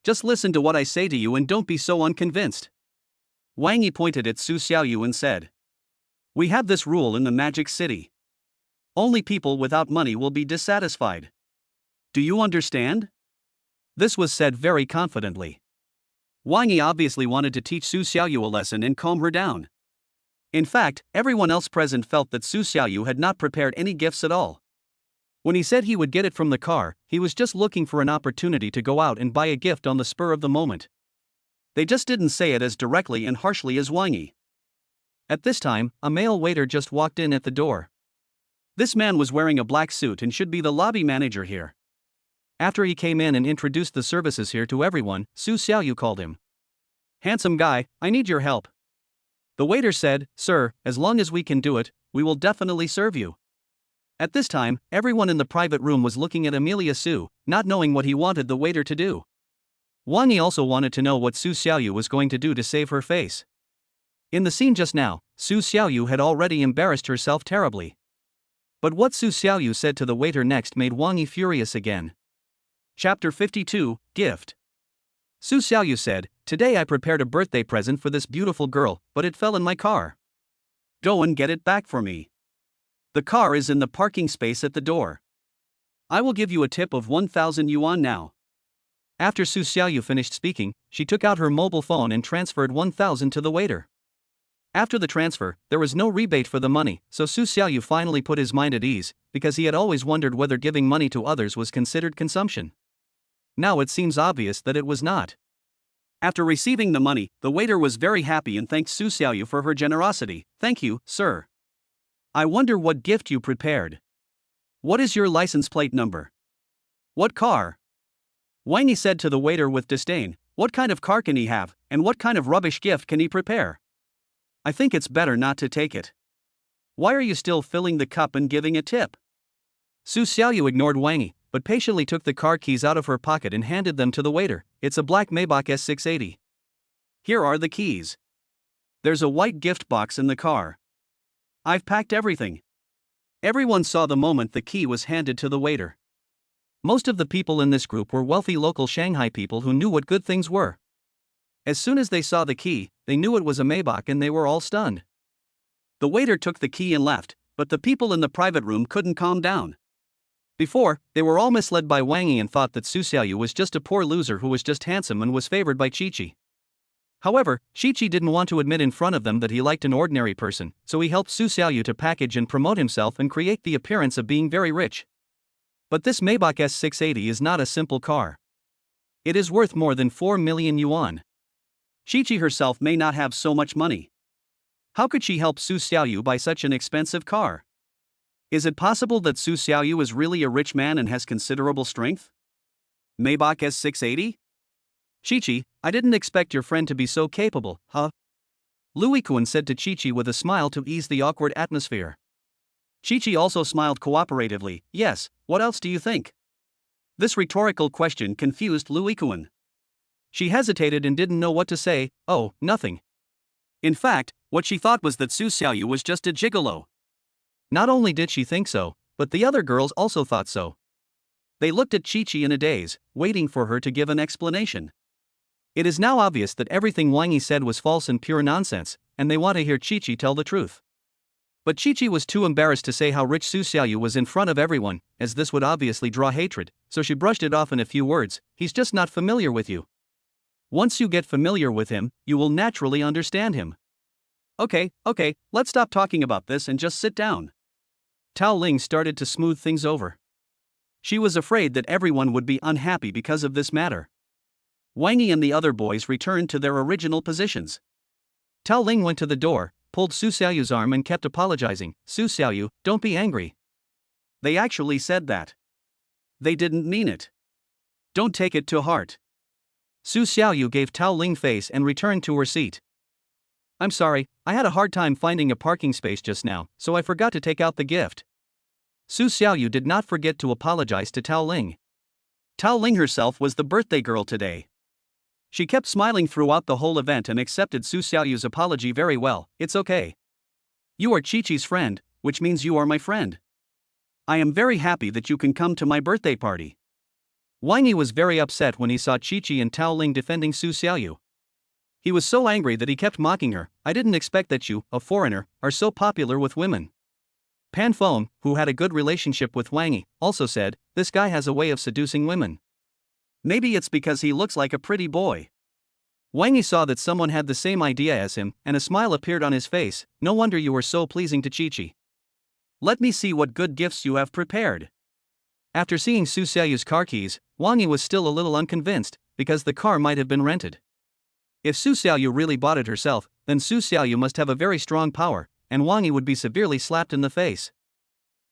Just listen to what I say to you and don't be so unconvinced. Wang Yi pointed at Su Xiaoyu and said, we have this rule in the Magic City. Only people without money will be dissatisfied. Do you understand? This was said very confidently. Wang Yi obviously wanted to teach Su Xiaoyu a lesson and calm her down. In fact, everyone else present felt that Su Xiaoyu had not prepared any gifts at all. When he said he would get it from the car, he was just looking for an opportunity to go out and buy a gift on the spur of the moment. They just didn't say it as directly and harshly as Wang Yi. At this time, a male waiter just walked in at the door. This man was wearing a black suit and should be the lobby manager here. After he came in and introduced the services here to everyone, Su Xiaoyu called him. Handsome guy, I need your help. The waiter said, sir, as long as we can do it, we will definitely serve you. At this time, everyone in the private room was looking at Amelia Su, not knowing what he wanted the waiter to do. Wang Yi also wanted to know what Su Xiaoyu was going to do to save her face. In the scene just now, Su Xiaoyu had already embarrassed herself terribly. But what Su Xiaoyu said to the waiter next made Wang Yi furious again. Chapter 52, Gift. Su Xiaoyu said, today I prepared a birthday present for this beautiful girl, but it fell in my car. Go and get it back for me. The car is in the parking space at the door. I will give you a tip of 1,000 yuan now. After Su Xiaoyu finished speaking, she took out her mobile phone and transferred 1,000 to the waiter. After the transfer, there was no rebate for the money, so Su Xiaoyu finally put his mind at ease, because he had always wondered whether giving money to others was considered consumption. Now it seems obvious that it was not. After receiving the money, the waiter was very happy and thanked Su Xiaoyu for her generosity. Thank you, sir. I wonder what gift you prepared. What is your license plate number? What car? Wang Yi said to the waiter with disdain, what kind of car can he have, and what kind of rubbish gift can he prepare? I think it's better not to take it. Why are you still filling the cup and giving a tip? Su Xiaoyu ignored Wang Yi, but patiently took the car keys out of her pocket and handed them to the waiter. It's a black Maybach S680. Here are the keys. There's a white gift box in the car. I've packed everything. Everyone saw the moment the key was handed to the waiter. Most of the people in this group were wealthy local Shanghai people who knew what good things were. As soon as they saw the key, they knew it was a Maybach and they were all stunned. The waiter took the key and left, but the people in the private room couldn't calm down. Before, they were all misled by Wang Yi and thought that Su Xiaoyu was just a poor loser who was just handsome and was favored by Chi-Chi. However, Chi-Chi didn't want to admit in front of them that he liked an ordinary person, so he helped Su Xiaoyu to package and promote himself and create the appearance of being very rich. But this Maybach S680 is not a simple car. It is worth more than 4 million yuan. Chi-Chi herself may not have so much money. How could she help Su Xiaoyu buy such an expensive car? Is it possible that Su Xiaoyu is really a rich man and has considerable strength? Maybach S680? Chi-Chi, I didn't expect your friend to be so capable, huh? Louis Kuan said to Chi-Chi with a smile to ease the awkward atmosphere. Chi-Chi also smiled cooperatively. Yes, what else do you think? This rhetorical question confused Lu Yikuan. She hesitated and didn't know what to say. Oh, nothing. In fact, what she thought was that Su Xiaoyu was just a gigolo. Not only did she think so, but the other girls also thought so. They looked at Chi-Chi in a daze, waiting for her to give an explanation. It is now obvious that everything Wang Yi said was false and pure nonsense, and they want to hear Chi-Chi tell the truth. But Chi-Chi was too embarrassed to say how rich Su Xiaoyu was in front of everyone, as this would obviously draw hatred, so she brushed it off in a few words. He's just not familiar with you. Once you get familiar with him, you will naturally understand him. Okay, let's stop talking about this and just sit down. Tao Ling started to smooth things over. She was afraid that everyone would be unhappy because of this matter. Wang Yi and the other boys returned to their original positions. Tao Ling went to the door, pulled Su Xiaoyu's arm and kept apologizing. Su Xiaoyu, don't be angry. They actually said that. They didn't mean it. Don't take it to heart. Su Xiaoyu gave Tao Ling face and returned to her seat. I'm sorry, I had a hard time finding a parking space just now, so I forgot to take out the gift. Su Xiaoyu did not forget to apologize to Tao Ling. Tao Ling herself was the birthday girl today. She kept smiling throughout the whole event and accepted Su Xiaoyu's apology very well. It's okay. You are Chi-Chi's friend, which means you are my friend. I am very happy that you can come to my birthday party. Wang Yi was very upset when he saw Chi-Chi and Tao Ling defending Su Xiaoyu. He was so angry that he kept mocking her. I didn't expect that you, a foreigner, are so popular with women. Pan Feng, who had a good relationship with Wang Yi, also said, this guy has a way of seducing women. Maybe it's because he looks like a pretty boy. Wang Yi saw that someone had the same idea as him, and a smile appeared on his face. No wonder you were so pleasing to Chi-Chi. Let me see what good gifts you have prepared. After seeing Su Xiaoyu's car keys, Wang Yi was still a little unconvinced, because the car might have been rented. If Su Xiaoyu really bought it herself, then Su Xiaoyu must have a very strong power, and Wang Yi would be severely slapped in the face.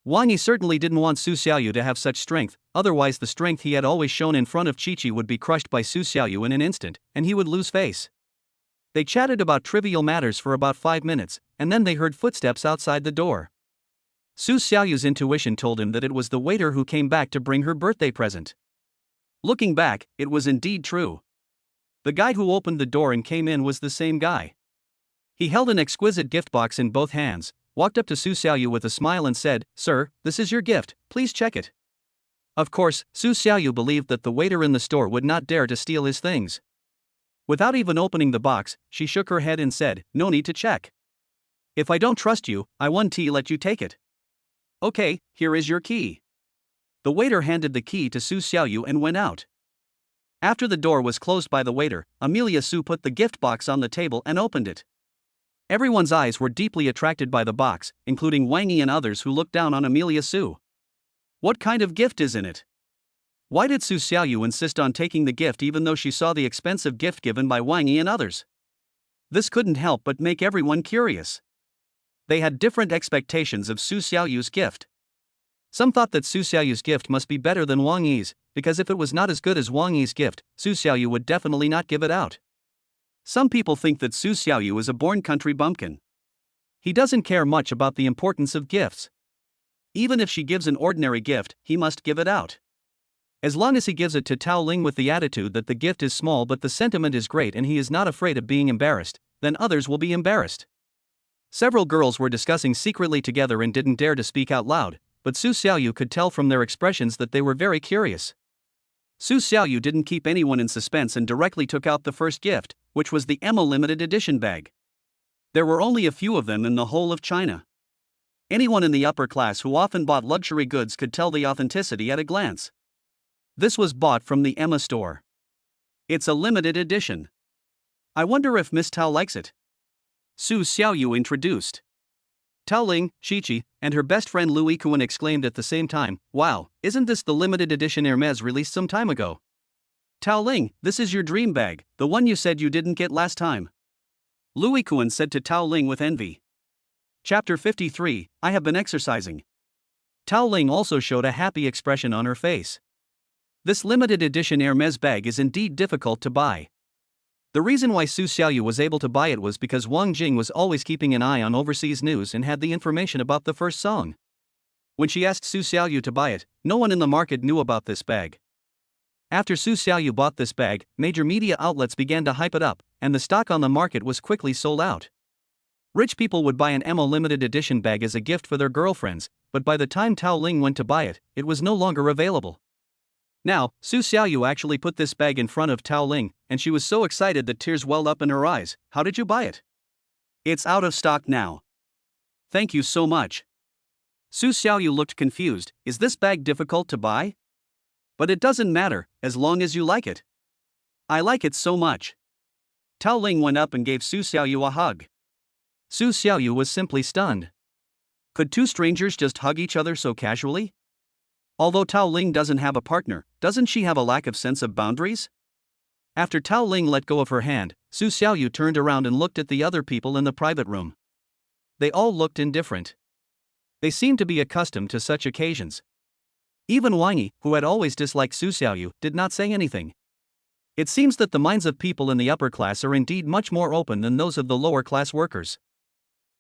Wang Yi certainly didn't want Su Xiaoyu to have such strength, otherwise the strength he had always shown in front of Chi-Chi would be crushed by Su Xiaoyu in an instant, and he would lose face. They chatted about trivial matters for about 5 minutes, and then they heard footsteps outside the door. Su Xiaoyu's intuition told him that it was the waiter who came back to bring her birthday present. Looking back, it was indeed true. The guy who opened the door and came in was the same guy. He held an exquisite gift box in both hands, walked up to Su Xiaoyu with a smile and said, Sir, this is your gift, please check it. Of course, Su Xiaoyu believed that the waiter in the store would not dare to steal his things. Without even opening the box, she shook her head and said, no need to check. If I don't trust you, I won't let you take it. Okay, here is your key. The waiter handed the key to Su Xiaoyu and went out. After the door was closed by the waiter, Amelia Su put the gift box on the table and opened it. Everyone's eyes were deeply attracted by the box, including Wang Yi and others who looked down on Amelia Su. What kind of gift is in it? Why did Su Xiaoyu insist on taking the gift even though she saw the expensive gift given by Wang Yi and others? This couldn't help but make everyone curious. They had different expectations of Su Xiaoyu's gift. Some thought that Su Xiaoyu's gift must be better than Wang Yi's, because if it was not as good as Wang Yi's gift, Su Xiaoyu would definitely not give it out. Some people think that Su Xiaoyu is a born country bumpkin. He doesn't care much about the importance of gifts. Even if she gives an ordinary gift, he must give it out. As long as he gives it to Tao Ling with the attitude that the gift is small but the sentiment is great and he is not afraid of being embarrassed, then others will be embarrassed. Several girls were discussing secretly together and didn't dare to speak out loud, but Su Xiaoyu could tell from their expressions that they were very curious. Su Xiaoyu didn't keep anyone in suspense and directly took out the first gift, which was the Emma limited edition bag. There were only a few of them in the whole of China. Anyone in the upper class who often bought luxury goods could tell the authenticity at a glance. This was bought from the Emma store. It's a limited edition. I wonder if Miss Tao likes it. Su Xiaoyu introduced. Tao Ling, Chi-Chi, and her best friend Lu Yikuan exclaimed at the same time, wow, isn't this the limited edition Hermes released some time ago? Tao Ling, this is your dream bag, the one you said you didn't get last time. Lu Yikuan said to Tao Ling with envy. Chapter 53, I have been exercising. Tao Ling also showed a happy expression on her face. This limited edition Hermes bag is indeed difficult to buy. The reason why Su Xiaoyu was able to buy it was because Wang Jing was always keeping an eye on overseas news and had the information about the first song. When she asked Su Xiaoyu to buy it, no one in the market knew about this bag. After Su Xiaoyu bought this bag, major media outlets began to hype it up, and the stock on the market was quickly sold out. Rich people would buy an Mo limited edition bag as a gift for their girlfriends, but by the time Tao Ling went to buy it, it was no longer available. Now, Su Xiaoyu actually put this bag in front of Tao Ling, and she was so excited that tears welled up in her eyes. How did you buy it? It's out of stock now. Thank you so much. Su Xiaoyu looked confused. Is this bag difficult to buy? But it doesn't matter, as long as you like it. I like it so much. Tao Ling went up and gave Su Xiaoyu a hug. Su Xiaoyu was simply stunned. Could two strangers just hug each other so casually? Although Tao Ling doesn't have a partner, doesn't she have a lack of sense of boundaries? After Tao Ling let go of her hand, Su Xiaoyu turned around and looked at the other people in the private room. They all looked indifferent. They seemed to be accustomed to such occasions. Even Wang Yi, who had always disliked Su Xiaoyu, did not say anything. It seems that the minds of people in the upper class are indeed much more open than those of the lower class workers.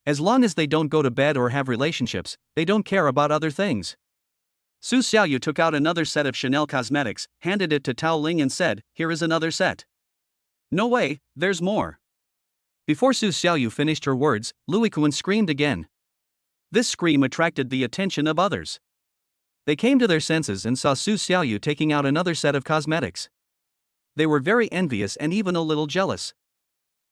As long as they don't go to bed or have relationships, they don't care about other things. Su Xiaoyu took out another set of Chanel cosmetics, handed it to Tao Ling and said, "Here is another set." "No way, there's more." Before Su Xiaoyu finished her words, Louis Kuan screamed again. This scream attracted the attention of others. They came to their senses and saw Su Xiaoyu taking out another set of cosmetics. They were very envious and even a little jealous.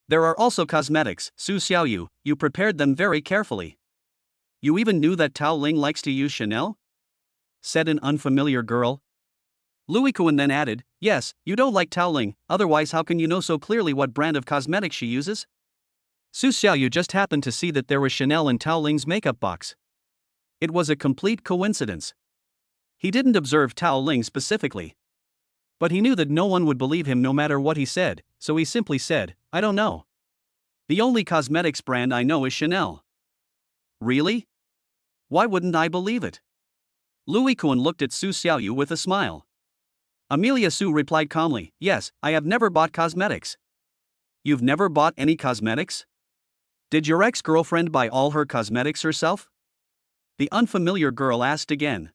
"There are also cosmetics, Su Xiaoyu, you prepared them very carefully. You even knew that Tao Ling likes to use Chanel?" said an unfamiliar girl. Louis Kuan then added, "Yes, you don't like Tao Ling, otherwise how can you know so clearly what brand of cosmetics she uses?" Su Xiaoyu just happened to see that there was Chanel in Tao Ling's makeup box. It was a complete coincidence. He didn't observe Tao Ling specifically. But he knew that no one would believe him no matter what he said, so he simply said, "I don't know. The only cosmetics brand I know is Chanel." "Really? Why wouldn't I believe it?" Louis Kuan looked at Su Xiaoyu with a smile. Amelia Su replied calmly, "Yes, I have never bought cosmetics." "You've never bought any cosmetics? Did your ex-girlfriend buy all her cosmetics herself?" the unfamiliar girl asked again.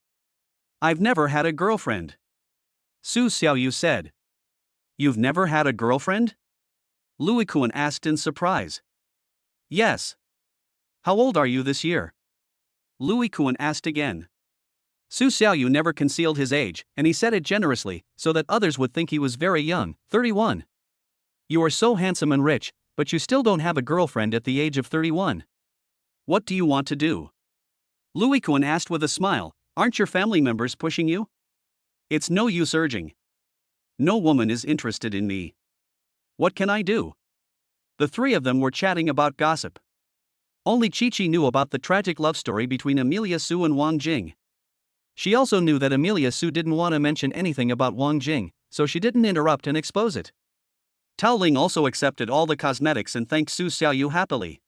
"I've never had a girlfriend," Su Xiaoyu said. "You've never had a girlfriend?" Louis Kuan asked in surprise. "Yes." "How old are you this year?" Louis Kuan asked again. Su Xiaoyu never concealed his age, and he said it generously, so that others would think he was very young, 31. "You are so handsome and rich, but you still don't have a girlfriend at the age of 31. What do you want to do?" Louis Kuan asked with a smile. "Aren't your family members pushing you?" "It's no use urging. No woman is interested in me. What can I do?" The three of them were chatting about gossip. Only Chi-Chi knew about the tragic love story between Amelia Su and Wang Jing. She also knew that Amelia Su didn't want to mention anything about Wang Jing, so she didn't interrupt and expose it. Tao Ling also accepted all the cosmetics and thanked Su Xiaoyu happily.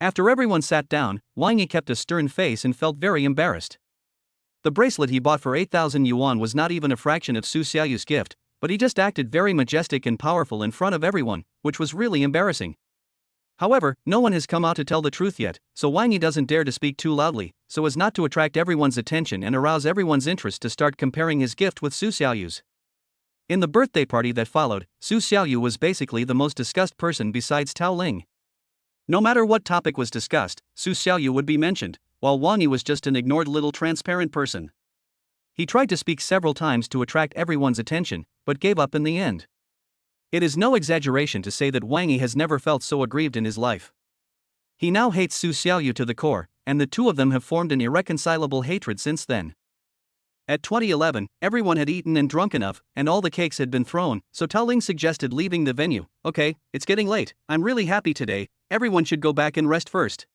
After everyone sat down, Wang Yi kept a stern face and felt very embarrassed. The bracelet he bought for 8,000 yuan was not even a fraction of Su Xiaoyu's gift, but he just acted very majestic and powerful in front of everyone, which was really embarrassing. However, no one has come out to tell the truth yet, so Wang Yi doesn't dare to speak too loudly, so as not to attract everyone's attention and arouse everyone's interest to start comparing his gift with Su Xiaoyu's. In the birthday party that followed, Su Xiaoyu was basically the most discussed person besides Tao Ling. No matter what topic was discussed, Su Xiaoyu would be mentioned, while Wang Yi was just an ignored little transparent person. He tried to speak several times to attract everyone's attention, but gave up in the end. It is no exaggeration to say that Wang Yi has never felt so aggrieved in his life. He now hates Su Xiaoyu to the core, and the two of them have formed an irreconcilable hatred since then. At 2011, everyone had eaten and drunk enough, and all the cakes had been thrown, so Tao Ling suggested leaving the venue. "Okay, it's getting late, I'm really happy today, everyone should go back and rest first."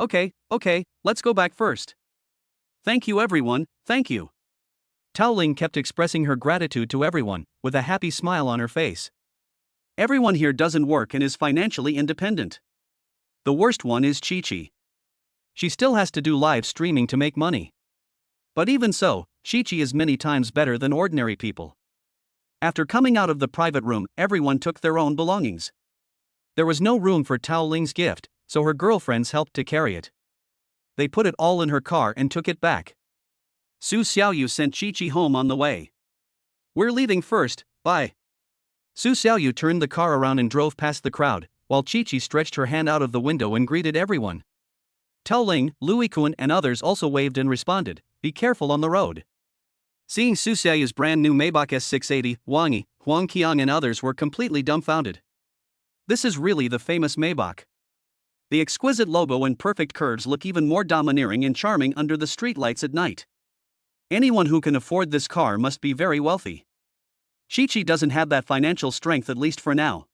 Okay, let's go back first." "Thank you everyone, thank you." Tao Ling kept expressing her gratitude to everyone, with a happy smile on her face. Everyone here doesn't work and is financially independent. The worst one is Chi-Chi. She still has to do live streaming to make money. But even so, Chi-Chi is many times better than ordinary people. After coming out of the private room, everyone took their own belongings. There was no room for Tao Ling's gift, so her girlfriends helped to carry it. they put it all in her car and took it back. Su Xiaoyu sent Chi-Chi home on the way. "We're leaving first, bye." Su Xiaoyu turned the car around and drove past the crowd, while Chi-Chi stretched her hand out of the window and greeted everyone. Tao Ling, Louis Kuan and others also waved and responded, "Be careful on the road." Seeing Su Xiaoyu's brand new Maybach S680, Wang Yi, Huang Qiang and others were completely dumbfounded. This is really the famous Maybach. The exquisite logo and perfect curves look even more domineering and charming under the streetlights at night. Anyone who can afford this car must be very wealthy. Chi-Chi doesn't have that financial strength, at least for now.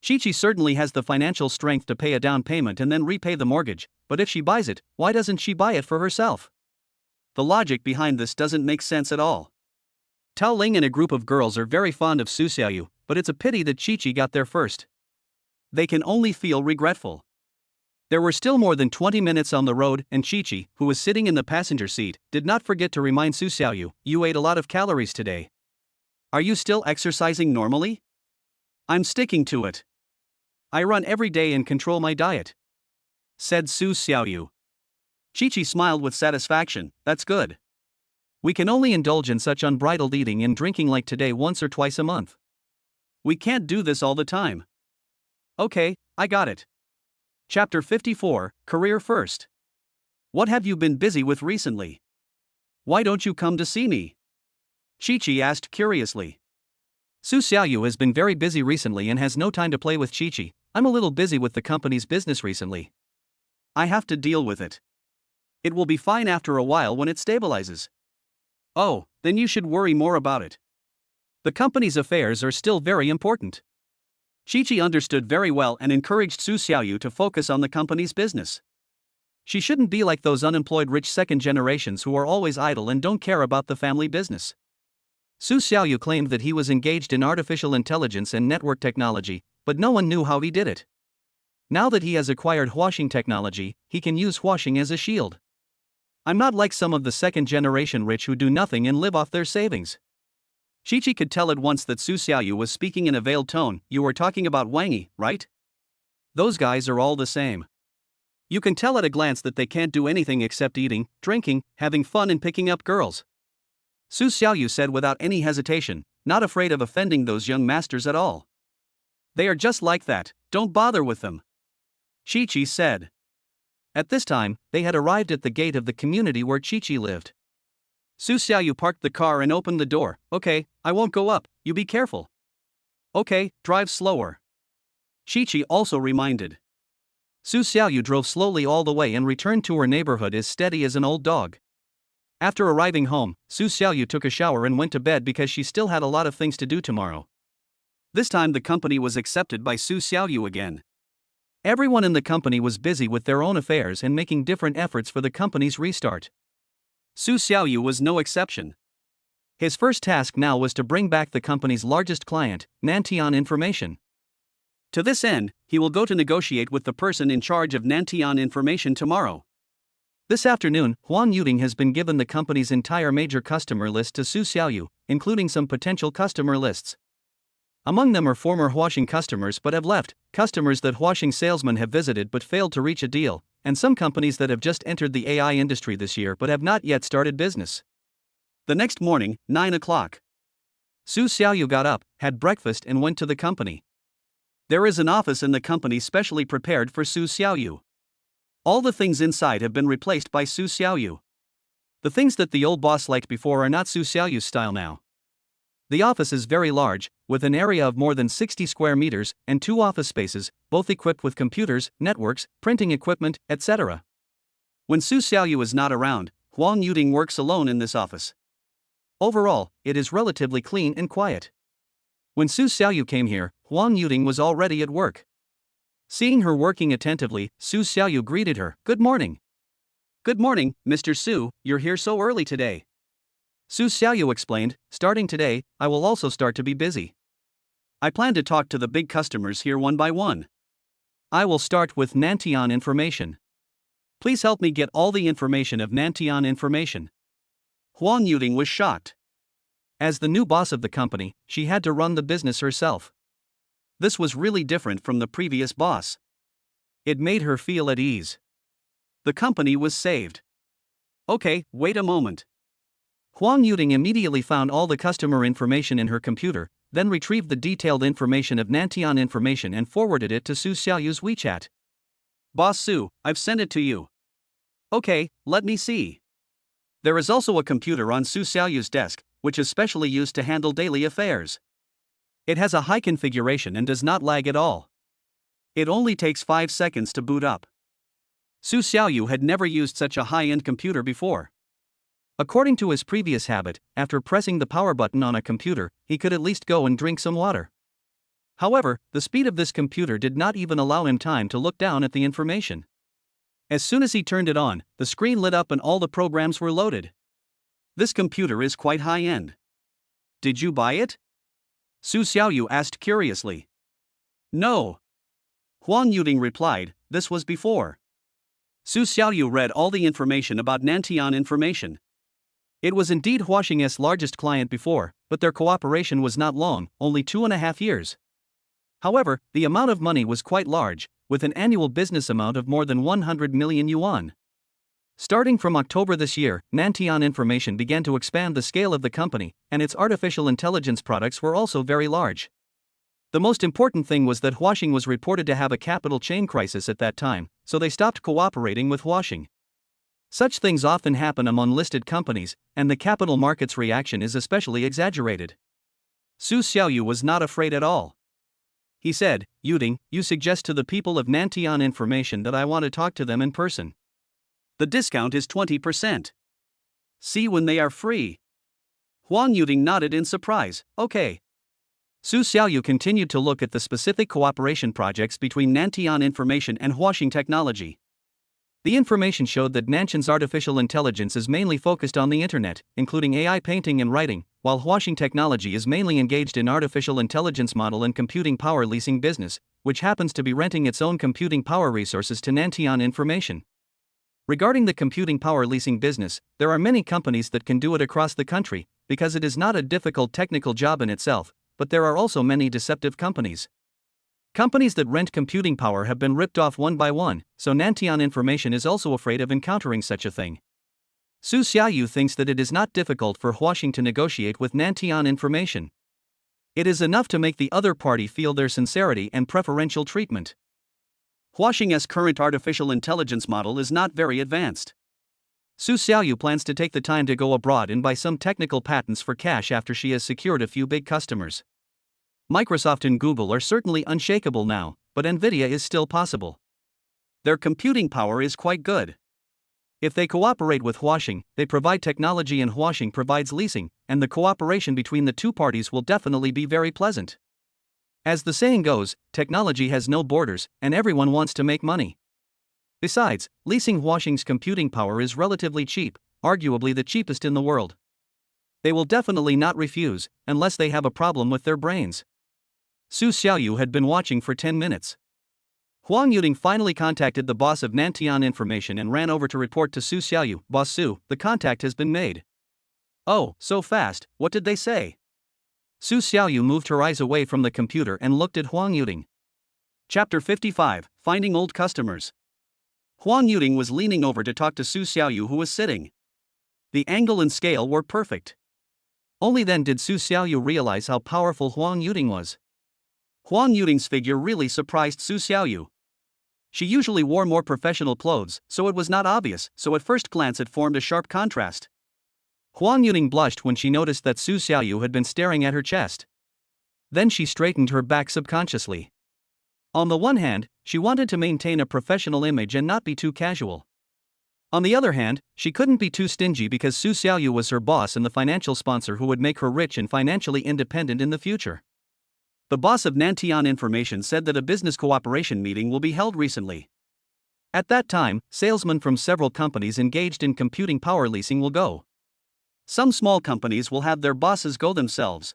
Chi-Chi certainly has the financial strength to pay a down payment and then repay the mortgage, but if she buys it, why doesn't she buy it for herself? The logic behind this doesn't make sense at all. Tao Ling and a group of girls are very fond of Su Xiaoyu, but it's a pity that Chi-Chi got there first. They can only feel regretful. There were still more than 20 minutes on the road, and Chi-Chi, who was sitting in the passenger seat, did not forget to remind Su Xiaoyu, "You ate a lot of calories today. Are you still exercising normally?" "I'm sticking to it. I run every day and control my diet," said Su Xiaoyu. Chi-Chi smiled with satisfaction. "That's good. We can only indulge in such unbridled eating and drinking like today once or twice a month. We can't do this all the time." "Okay, I got it." Chapter 54, Career First. "What have you been busy with recently? Why don't you come to see me?" Chi-Chi asked curiously. Su Xiaoyu has been very busy recently and has no time to play with Chi-Chi. "I'm a little busy with the company's business recently. I have to deal with it. It will be fine after a while when it stabilizes." "Oh, then you should worry more about it. The company's affairs are still very important." Chi-Chi understood very well and encouraged Su Xiaoyu to focus on the company's business. She shouldn't be like those unemployed rich second generations who are always idle and don't care about the family business. Su Xiaoyu claimed that he was engaged in artificial intelligence and network technology, but no one knew how he did it. Now that he has acquired Huaxing technology, he can use Huaxing as a shield. "I'm not like some of the second generation rich who do nothing and live off their savings." Chi-Chi could tell at once that Su Xiaoyu was speaking in a veiled tone. "You were talking about Wang Yi, right? Those guys are all the same. You can tell at a glance that they can't do anything except eating, drinking, having fun and picking up girls," Su Xiaoyu said without any hesitation, not afraid of offending those young masters at all. "They are just like that, don't bother with them," Chi-Chi said. At this time, they had arrived at the gate of the community where Chi-Chi lived. Su Xiaoyu parked the car and opened the door. "Okay, I won't go up, you be careful." "Okay, drive slower," Chi-Chi also reminded. Su Xiaoyu drove slowly all the way and returned to her neighborhood as steady as an old dog. After arriving home, Su Xiaoyu took a shower and went to bed because she still had a lot of things to do tomorrow. This time the company was accepted by Su Xiaoyu again. Everyone in the company was busy with their own affairs and making different efforts for the company's restart. Su Xiaoyu was no exception. His first task now was to bring back the company's largest client, Nantian Information. To this end, he will go to negotiate with the person in charge of Nantian Information tomorrow. This afternoon, Huang Yuding has been given the company's entire major customer list to Su Xiaoyu, including some potential customer lists. Among them are former Huaxing customers but have left, customers that Huaxing salesmen have visited but failed to reach a deal, and some companies that have just entered the AI industry this year but have not yet started business. The next morning, 9 o'clock. Su Xiaoyu got up, had breakfast and went to the company. There is an office in the company specially prepared for Su Xiaoyu. All the things inside have been replaced by Su Xiaoyu. The things that the old boss liked before are not Su Xiaoyu's style now. The office is very large, with an area of more than 60 square meters, and 2 office spaces, both equipped with computers, networks, printing equipment, etc. When Su Xiaoyu is not around, Huang Yuding works alone in this office. Overall, it is relatively clean and quiet. When Su Xiaoyu came here, Huang Yuding was already at work. Seeing her working attentively, Su Xiaoyu greeted her. "Good morning." "Good morning, Mr. Su, you're here so early today." Su Xiaoyu explained, "Starting today, I will also start to be busy. I plan to talk to the big customers here one by one. I will start with Nantian Information. Please help me get all the information of Nantian Information." Huang Yuding was shocked. As the new boss of the company, she had to run the business herself. This was really different from the previous boss. It made her feel at ease. The company was saved. Okay, wait a moment. Huang Yuding immediately found all the customer information in her computer, then retrieved the detailed information of Nantian Information and forwarded it to Su Xiaoyu's WeChat. Boss Su, I've sent it to you. Okay, let me see. There is also a computer on Su Xiaoyu's desk, which is specially used to handle daily affairs. It has a high configuration and does not lag at all. It only takes 5 seconds to boot up. Su Xiaoyu had never used such a high-end computer before. According to his previous habit, after pressing the power button on a computer, he could at least go and drink some water. However, the speed of this computer did not even allow him time to look down at the information. As soon as he turned it on, the screen lit up and all the programs were loaded. This computer is quite high-end. Did you buy it? Su Xiaoyu asked curiously. No. Huang Yuding replied, this was before. Su Xiaoyu read all the information about Nantian Information. It was indeed Huaxing's largest client before, but their cooperation was not long, only 2.5 years. However, the amount of money was quite large, with an annual business amount of more than 100 million yuan. Starting from October this year, Nantian Information began to expand the scale of the company, and its artificial intelligence products were also very large. The most important thing was that Huaxing was reported to have a capital chain crisis at that time, so they stopped cooperating with Huaxing. Such things often happen among listed companies, and the capital market's reaction is especially exaggerated. Su Xiaoyu was not afraid at all. He said, Yuding, you suggest to the people of Nantian Information that I want to talk to them in person. The discount is 20%. See when they are free. Huang Yuding nodded in surprise, okay. Su Xiaoyu continued to look at the specific cooperation projects between Nantian Information and Huaxing Technology. The information showed that Nantian's artificial intelligence is mainly focused on the internet, including AI painting and writing, while Huaxing Technology is mainly engaged in artificial intelligence model and computing power leasing business, which happens to be renting its own computing power resources to Nantian Information. Regarding the computing power leasing business, there are many companies that can do it across the country, because it is not a difficult technical job in itself, but there are also many deceptive companies. Companies that rent computing power have been ripped off one by one, so Nantian Information is also afraid of encountering such a thing. Su Xiaoyu thinks that it is not difficult for Huaxing to negotiate with Nantian Information. It is enough to make the other party feel their sincerity and preferential treatment. Huaxing's current artificial intelligence model is not very advanced. Su Xiaoyu plans to take the time to go abroad and buy some technical patents for cash after she has secured a few big customers. Microsoft and Google are certainly unshakable now, but Nvidia is still possible. Their computing power is quite good. If they cooperate with Huaxing, they provide technology and Huaxing provides leasing, and the cooperation between the two parties will definitely be very pleasant. As the saying goes, technology has no borders, and everyone wants to make money. Besides, leasing Huaxing's computing power is relatively cheap, arguably the cheapest in the world. They will definitely not refuse, unless they have a problem with their brains. Su Xiaoyu had been watching for 10 minutes. Huang Yuding finally contacted the boss of Nantian Information and ran over to report to Su Xiaoyu, Boss Su, the contact has been made. Oh, so fast, what did they say? Su Xiaoyu moved her eyes away from the computer and looked at Huang Yuding. Chapter 55, Finding Old Customers. Huang Yuding was leaning over to talk to Su Xiaoyu who was sitting. The angle and scale were perfect. Only then did Su Xiaoyu realize how powerful Huang Yuding was. Huang Yuding's figure really surprised Su Xiaoyu. She usually wore more professional clothes, so it was not obvious, so at first glance it formed a sharp contrast. Huang Yuding blushed when she noticed that Su Xiaoyu had been staring at her chest. Then she straightened her back subconsciously. On the one hand, she wanted to maintain a professional image and not be too casual. On the other hand, she couldn't be too stingy because Su Xiaoyu was her boss and the financial sponsor who would make her rich and financially independent in the future. The boss of Nantian Information said that a business cooperation meeting will be held recently. At that time, salesmen from several companies engaged in computing power leasing will go. Some small companies will have their bosses go themselves.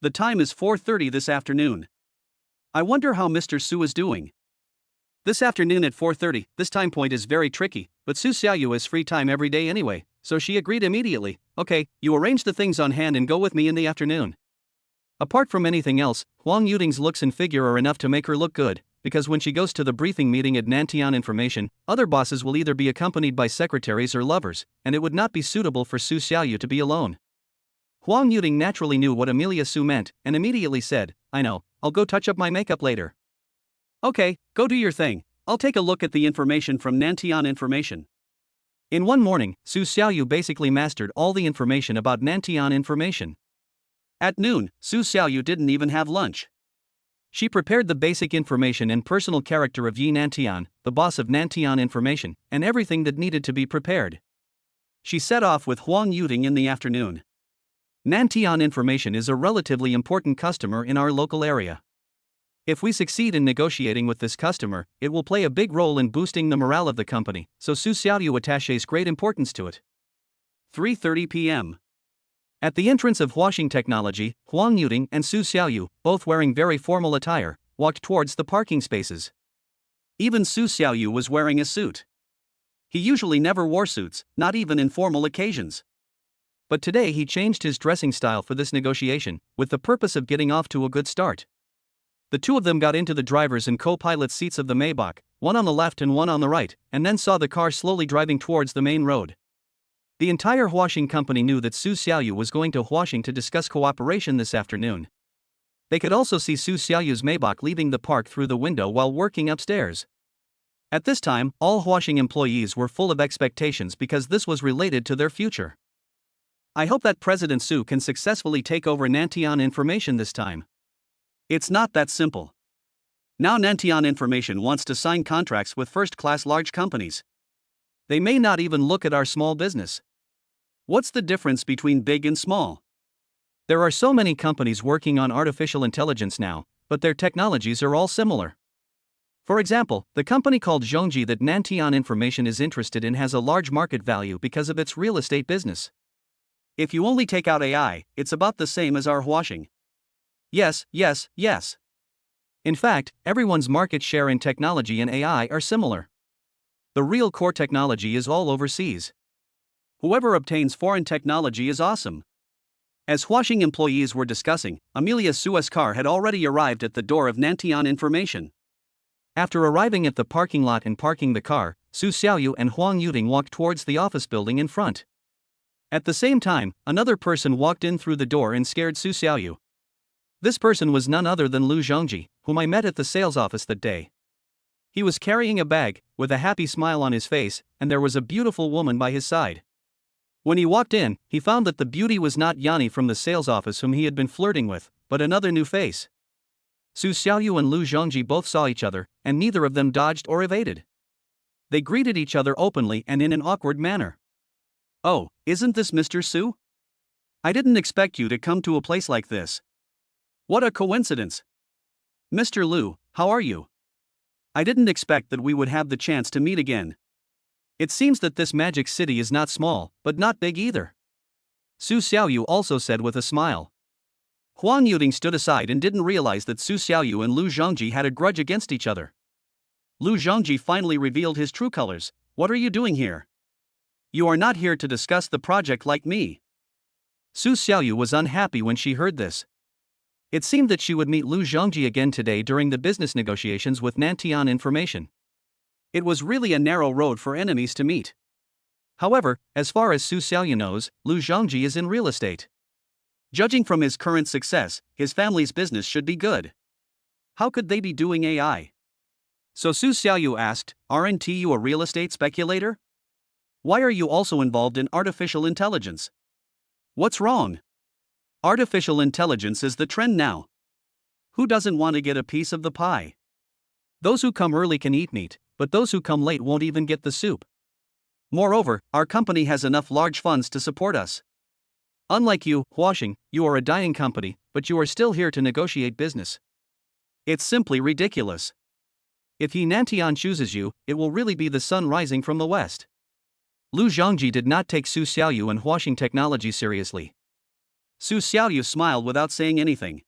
The time is 4:30 this afternoon. I wonder how Mr. Su is doing. This afternoon at 4:30, this time point is very tricky, but Su Xiaoyu has free time every day anyway, so she agreed immediately. Okay, you arrange the things on hand and go with me in the afternoon. Apart from anything else, Huang Yuding's looks and figure are enough to make her look good, because when she goes to the briefing meeting at Nantian Information, other bosses will either be accompanied by secretaries or lovers, and it would not be suitable for Su Xiaoyu to be alone. Huang Yuting naturally knew what Amelia Su meant, and immediately said, "I know, I'll go touch up my makeup later." Okay, go do your thing. I'll take a look at the information from Nantian Information. In one morning, Su Xiaoyu basically mastered all the information about Nantian Information. At noon, Su Xiaoyu didn't even have lunch. She prepared the basic information and personal character of Yi Nantian, the boss of Nantian Information, and everything that needed to be prepared. She set off with Huang Yuting in the afternoon. Nantian Information is a relatively important customer in our local area. If we succeed in negotiating with this customer, it will play a big role in boosting the morale of the company, so Su Xiaoyu attaches great importance to it. 3:30 p.m. At the entrance of Huaxing Technology, Huang Yuting and Su Xiaoyu, both wearing very formal attire, walked towards the parking spaces. Even Su Xiaoyu was wearing a suit. He usually never wore suits, not even in formal occasions. But today he changed his dressing style for this negotiation, with the purpose of getting off to a good start. The two of them got into the driver's and co-pilot seats of the Maybach, one on the left and one on the right, and then saw the car slowly driving towards the main road. The entire Huaxing company knew that Su Xiaoyu was going to Huaxing to discuss cooperation this afternoon. They could also see Su Xiaoyu's Maybach leaving the park through the window while working upstairs. At this time, all Huaxing employees were full of expectations because this was related to their future. I hope that President Su can successfully take over Nantian Information this time. It's not that simple. Now Nantian Information wants to sign contracts with first-class large companies. They may not even look at our small business. What's the difference between big and small? There are so many companies working on artificial intelligence now, but their technologies are all similar. For example, the company called Zhongji that Nantian Information is interested in has a large market value because of its real estate business. If you only take out AI, it's about the same as our Huaxing. Yes. In fact, everyone's market share in technology and AI are similar. The real core technology is all overseas. Whoever obtains foreign technology is awesome. As Huaxing employees were discussing, Amelia Su's car had already arrived at the door of Nantian Information. After arriving at the parking lot and parking the car, Su Xiaoyu and Huang Yuting walked towards the office building in front. At the same time, another person walked in through the door and scared Su Xiaoyu. This person was none other than Lu Zhongji, whom I met at the sales office that day. He was carrying a bag, with a happy smile on his face, and there was a beautiful woman by his side. When he walked in, he found that the beauty was not Yanni from the sales office whom he had been flirting with, but another new face. Su Xiaoyu and Lu Zhongji both saw each other, and neither of them dodged or evaded. They greeted each other openly and in an awkward manner. "Oh, isn't this Mr. Su? I didn't expect you to come to a place like this. What a coincidence. Mr. Lu, how are you? I didn't expect that we would have the chance to meet again." It seems that this magic city is not small, but not big either. Su Xiaoyu also said with a smile. Huang Yuting stood aside and didn't realize that Su Xiaoyu and Lu Zhongji had a grudge against each other. Lu Zhongji finally revealed his true colors. "What are you doing here? You are not here to discuss the project like me." Su Xiaoyu was unhappy when she heard this. It seemed that she would meet Lu Zhongji again today during the business negotiations with Nantian Information. It was really a narrow road for enemies to meet. However, as far as Su Xiaoyu knows, Lu Zhongji is in real estate. Judging from his current success, his family's business should be good. How could they be doing AI? So Su Xiaoyu asked, "Aren't you a real estate speculator? Why are you also involved in artificial intelligence? What's wrong? Artificial intelligence is the trend now. Who doesn't want to get a piece of the pie? Those who come early can eat meat, but those who come late won't even get the soup. Moreover, our company has enough large funds to support us. Unlike you, Huaxing, you are a dying company, but you are still here to negotiate business. It's simply ridiculous. If Yi Nantian chooses you, it will really be the sun rising from the west." Lu Zhongji did not take Su Xiaoyu and Huaxing Technology seriously. Su Xiaoyu smiled without saying anything.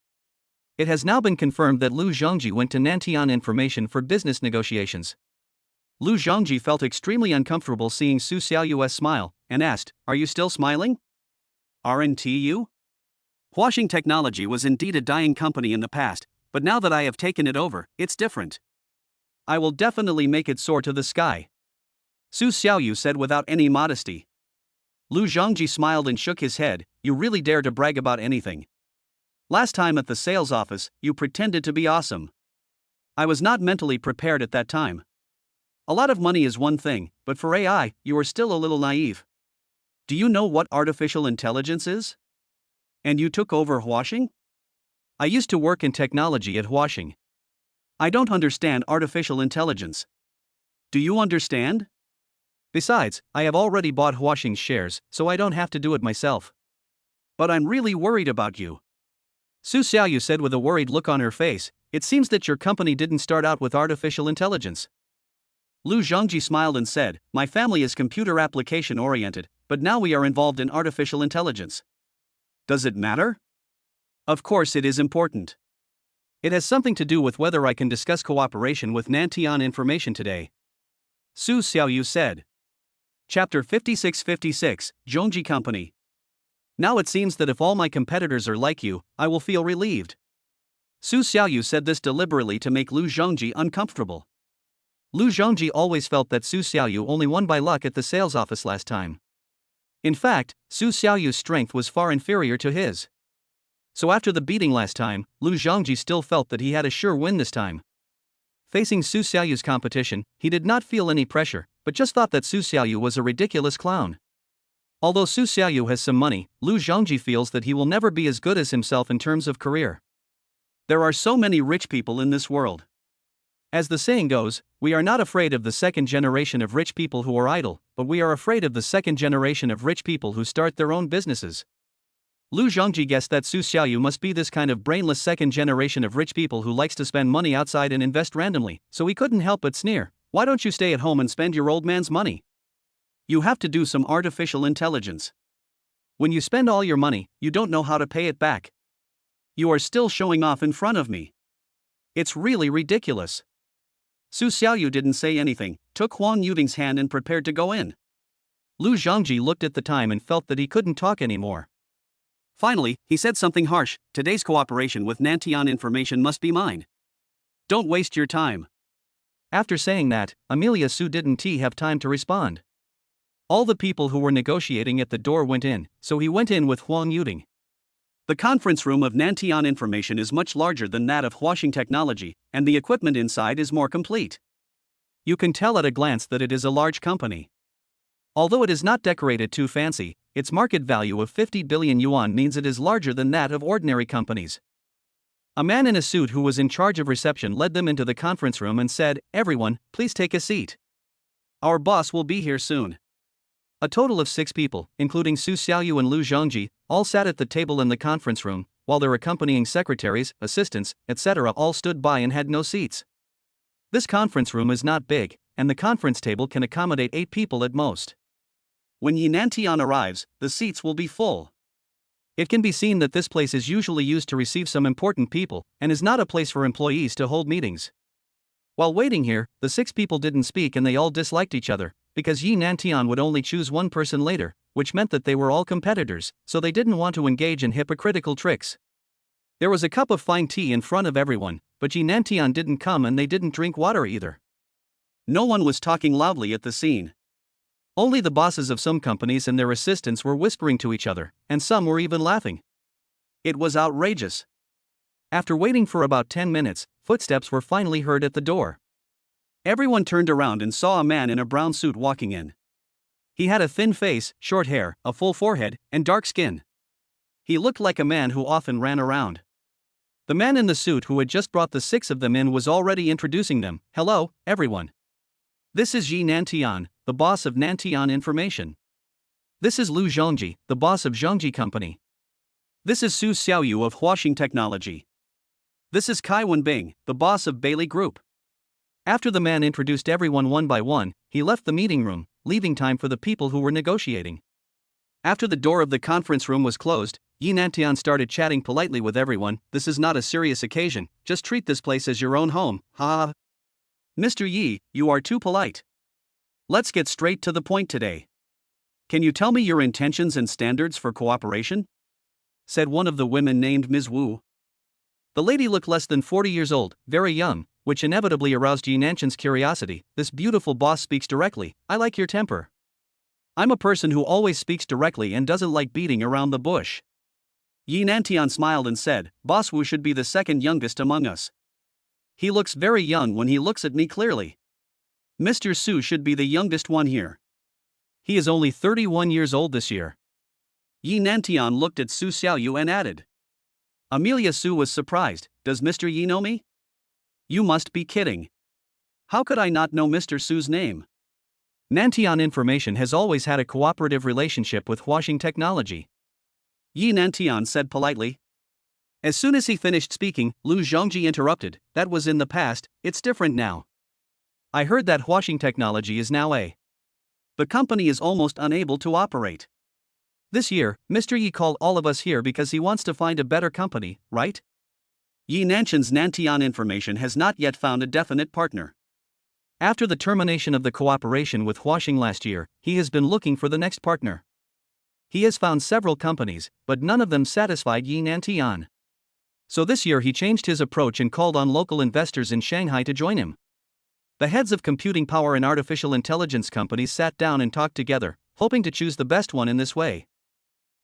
It has now been confirmed that Lu Zhongji went to Nantian Information for business negotiations. Lu Zhongji felt extremely uncomfortable seeing Su Xiaoyu's smile, and asked, "Are you still smiling? Aren't you? Huaxing Technology was indeed a dying company in the past, but now that I have taken it over, it's different. I will definitely make it soar to the sky," Su Xiaoyu said without any modesty. Lu Zhongji smiled and shook his head. "You really dare to brag about anything. Last time at the sales office, you pretended to be awesome. I was not mentally prepared at that time. A lot of money is one thing, but for AI, you are still a little naive. Do you know what artificial intelligence is? And you took over Huaxing? I used to work in technology at Huaxing. I don't understand artificial intelligence. Do you understand? Besides, I have already bought Huaxing's shares, so I don't have to do it myself. But I'm really worried about you," Su Xiaoyu said with a worried look on her face. "It seems that your company didn't start out with artificial intelligence." Lu Zhongji smiled and said, "My family is computer application oriented, but now we are involved in artificial intelligence. Does it matter? Of course it is important. It has something to do with whether I can discuss cooperation with Nantian Information today," Su Xiaoyu said. Chapter 5656, Zhongji Company. Now it seems that if all my competitors are like you, I will feel relieved. Su Xiaoyu said this deliberately to make Lu Zhongji uncomfortable. Lu Zhongji always felt that Su Xiaoyu only won by luck at the sales office last time. In fact, Su Xiaoyu's strength was far inferior to his. So after the beating last time, Lu Zhongji still felt that he had a sure win this time. Facing Su Xiaoyu's competition, he did not feel any pressure, but just thought that Su Xiaoyu was a ridiculous clown. Although Su Xiaoyu has some money, Lu Zhongji feels that he will never be as good as himself in terms of career. There are so many rich people in this world. As the saying goes, we are not afraid of the second generation of rich people who are idle, but we are afraid of the second generation of rich people who start their own businesses. Lu Zhongji guessed that Su Xiaoyu must be this kind of brainless second generation of rich people who likes to spend money outside and invest randomly, so he couldn't help but sneer. "Why don't you stay at home and spend your old man's money? You have to do some artificial intelligence. When you spend all your money, you don't know how to pay it back. You are still showing off in front of me. It's really ridiculous." Su Xiaoyu didn't say anything, took Huang Yuting's hand and prepared to go in. Lu Zhongji looked at the time and felt that he couldn't talk anymore. Finally, he said something harsh. "Today's cooperation with Nantian Information must be mine. Don't waste your time." After saying that, Amelia Su didn't have time to respond. All the people who were negotiating at the door went in, so he went in with Huang Yuting. The conference room of Nantian Information is much larger than that of Huaxing Technology, and the equipment inside is more complete. You can tell at a glance that it is a large company. Although it is not decorated too fancy, its market value of 50 billion yuan means it is larger than that of ordinary companies. A man in a suit who was in charge of reception led them into the conference room and said, "Everyone, please take a seat. Our boss will be here soon." A total of 6 people, including Su Xiaoyu and Lu Zhongji, all sat at the table in the conference room, while their accompanying secretaries, assistants, etc. all stood by and had no seats. This conference room is not big, and the conference table can accommodate 8 people at most. When Nantian arrives, the seats will be full. It can be seen that this place is usually used to receive some important people, and is not a place for employees to hold meetings. While waiting here, the 6 people didn't speak and they all disliked each other, because Nantian would only choose one person later, which meant that they were all competitors, so they didn't want to engage in hypocritical tricks. There was a cup of fine tea in front of everyone, but Nantian didn't come and they didn't drink water either. No one was talking loudly at the scene. Only the bosses of some companies and their assistants were whispering to each other, and some were even laughing. It was outrageous. After waiting for about 10 minutes, footsteps were finally heard at the door. Everyone turned around and saw a man in a brown suit walking in. He had a thin face, short hair, a full forehead, and dark skin. He looked like a man who often ran around. The man in the suit who had just brought the 6 of them in was already introducing them. "Hello, everyone. This is Nantian, the boss of Nantian Information. This is Lu Zhongji, the boss of Zhongji Company. This is Su Xiaoyu of Huaxing Technology. This is Kai Wenbing, the boss of Bailey Group." After the man introduced everyone one by one, he left the meeting room, leaving time for the people who were negotiating. After the door of the conference room was closed, Nantian started chatting politely with everyone. "This is not a serious occasion, just treat this place as your own home, ha. Mr. Yi, you are too polite. Let's get straight to the point today. Can you tell me your intentions and standards for cooperation?" said one of the women named Ms. Wu. The lady looked less than 40 years old, very young, which inevitably aroused Yi Nanchan's curiosity. This beautiful boss speaks directly. I like your temper. I'm a person who always speaks directly and doesn't like beating around the bush. Yi Nantian smiled and said, Boss Wu should be the second youngest among us. He looks very young when he looks at me clearly. Mr. Su should be the youngest one here. He is only 31 years old this year. Yi Nantian looked at Su Xiaoyu and added. Amelia Su was surprised. Does Mr. Yi know me? You must be kidding. How could I not know Mr. Su's name? Nantian Information has always had a cooperative relationship with Huaxing Technology. Yi Nantian said politely. As soon as he finished speaking, Lu Zhongji interrupted. That was in the past, it's different now. I heard that Huaxing Technology is now the company is almost unable to operate. This year, Mr. Yi called all of us here because he wants to find a better company, right? Yi Nanchan's Nantian Information has not yet found a definite partner. After the termination of the cooperation with Huaxing last year, he has been looking for the next partner. He has found several companies, but none of them satisfied Yi Nantian. So this year he changed his approach and called on local investors in Shanghai to join him. The heads of computing power and artificial intelligence companies sat down and talked together, hoping to choose the best one in this way.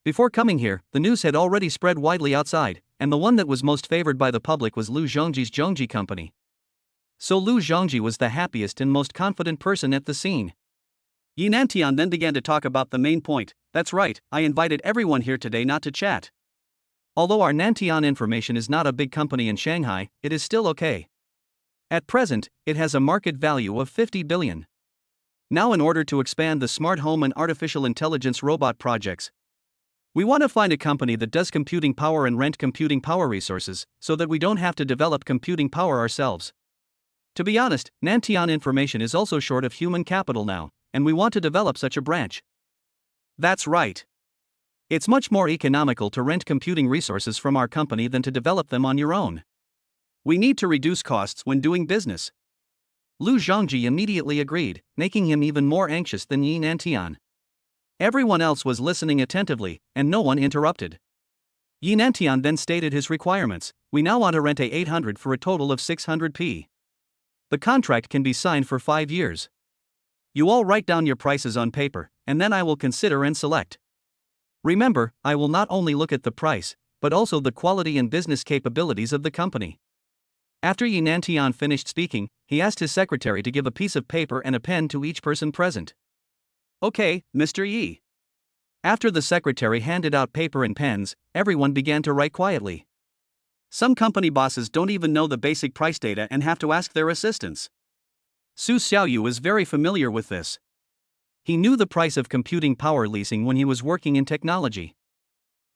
Before coming here, the news had already spread widely outside, and the one that was most favored by the public was Lu Zhongji's Zhongji company. So Lu Zhongji was the happiest and most confident person at the scene. Yi Nantian then began to talk about the main point. That's right, I invited everyone here today not to chat. Although our Nantian Information is not a big company in Shanghai, it is still okay. At present, it has a market value of 50 billion. Now, in order to expand the smart home and artificial intelligence robot projects, we want to find a company that does computing power and rent computing power resources, so that we don't have to develop computing power ourselves. To be honest, Nantian Information is also short of human capital now, and we want to develop such a branch. That's right. It's much more economical to rent computing resources from our company than to develop them on your own. We need to reduce costs when doing business. Lu Zhongji immediately agreed, making him even more anxious than Yi Nantian. Everyone else was listening attentively, and no one interrupted. Yi Nantian then stated his requirements. We now want to rent A800 for a total of 600p. The contract can be signed for 5 years. You all write down your prices on paper, and then I will consider and select. Remember, I will not only look at the price, but also the quality and business capabilities of the company. After Yi Nantian finished speaking, he asked his secretary to give a piece of paper and a pen to each person present. Okay, Mr. Yi. After the secretary handed out paper and pens, everyone began to write quietly. Some company bosses don't even know the basic price data and have to ask their assistants. Su Xiaoyu is very familiar with this. He knew the price of computing power leasing when he was working in technology.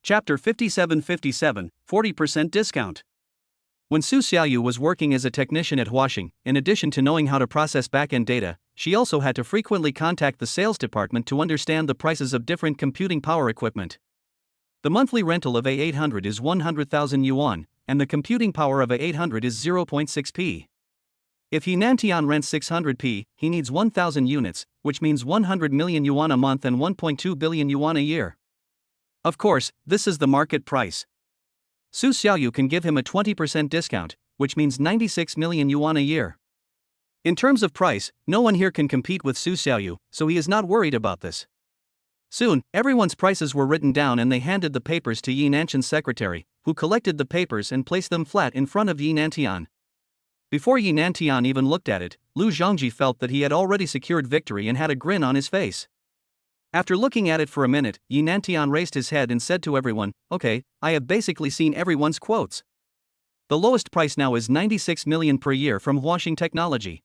Chapter 5757, 40% discount. When Su Xiaoyu was working as a technician at Huaxing, in addition to knowing how to process back-end data, she also had to frequently contact the sales department to understand the prices of different computing power equipment. The monthly rental of A800 is 100,000 yuan, and the computing power of A800 is 0.6p. If Yi Nantian rents 600p, he needs 1,000 units, which means 100 million yuan a month and 1.2 billion yuan a year. Of course, this is the market price. Su Xiaoyu can give him a 20% discount, which means 96 million yuan a year. In terms of price, no one here can compete with Su Xiaoyu, so he is not worried about this. Soon, everyone's prices were written down and they handed the papers to Yi Nanchan's secretary, who collected the papers and placed them flat in front of Yi Nantian. Before Yi Nantian even looked at it, Lu Zhongji felt that he had already secured victory and had a grin on his face. After looking at it for a minute, Yi Nantian raised his head and said to everyone, Okay, I have basically seen everyone's quotes. The lowest price now is 96 million per year from Huaxing Technology.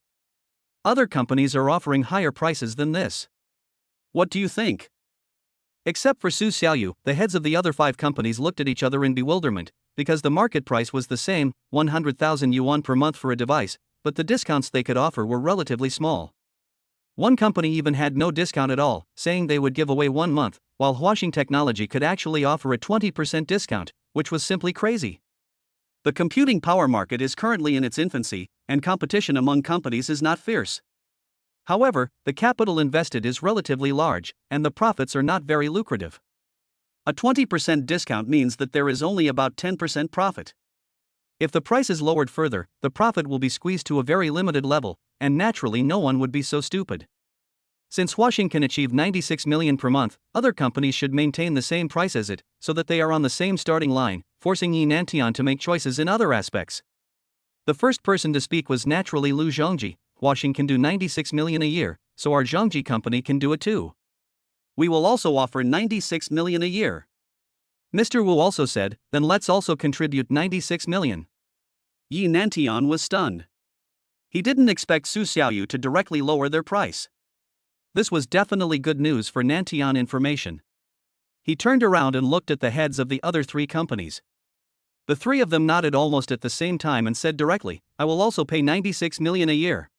Other companies are offering higher prices than this. What do you think? Except for Su Xiaoyu, the heads of the other 5 companies looked at each other in bewilderment, because the market price was the same, 100,000 yuan per month for a device, but the discounts they could offer were relatively small. One company even had no discount at all, saying they would give away 1 month, while Huaxing Technology could actually offer a 20% discount, which was simply crazy. The computing power market is currently in its infancy, and competition among companies is not fierce. However, the capital invested is relatively large, and the profits are not very lucrative. A 20% discount means that there is only about 10% profit. If the price is lowered further, the profit will be squeezed to a very limited level, and naturally no one would be so stupid. Since Huaxing can achieve 96 million per month, other companies should maintain the same price as it, so that they are on the same starting line, forcing Yi Nantian to make choices in other aspects. The first person to speak was naturally Lu Zhongji. Huaxing can do 96 million a year, so our Zhongji company can do it too. We will also offer 96 million a year. Mr. Wu also said, then let's also contribute 96 million. Yi Nantian was stunned. He didn't expect Su Xiaoyu to directly lower their price. This was definitely good news for Nantian Information. He turned around and looked at the heads of the other three companies. The three of them nodded almost at the same time and said directly, I will also pay 96 million a year.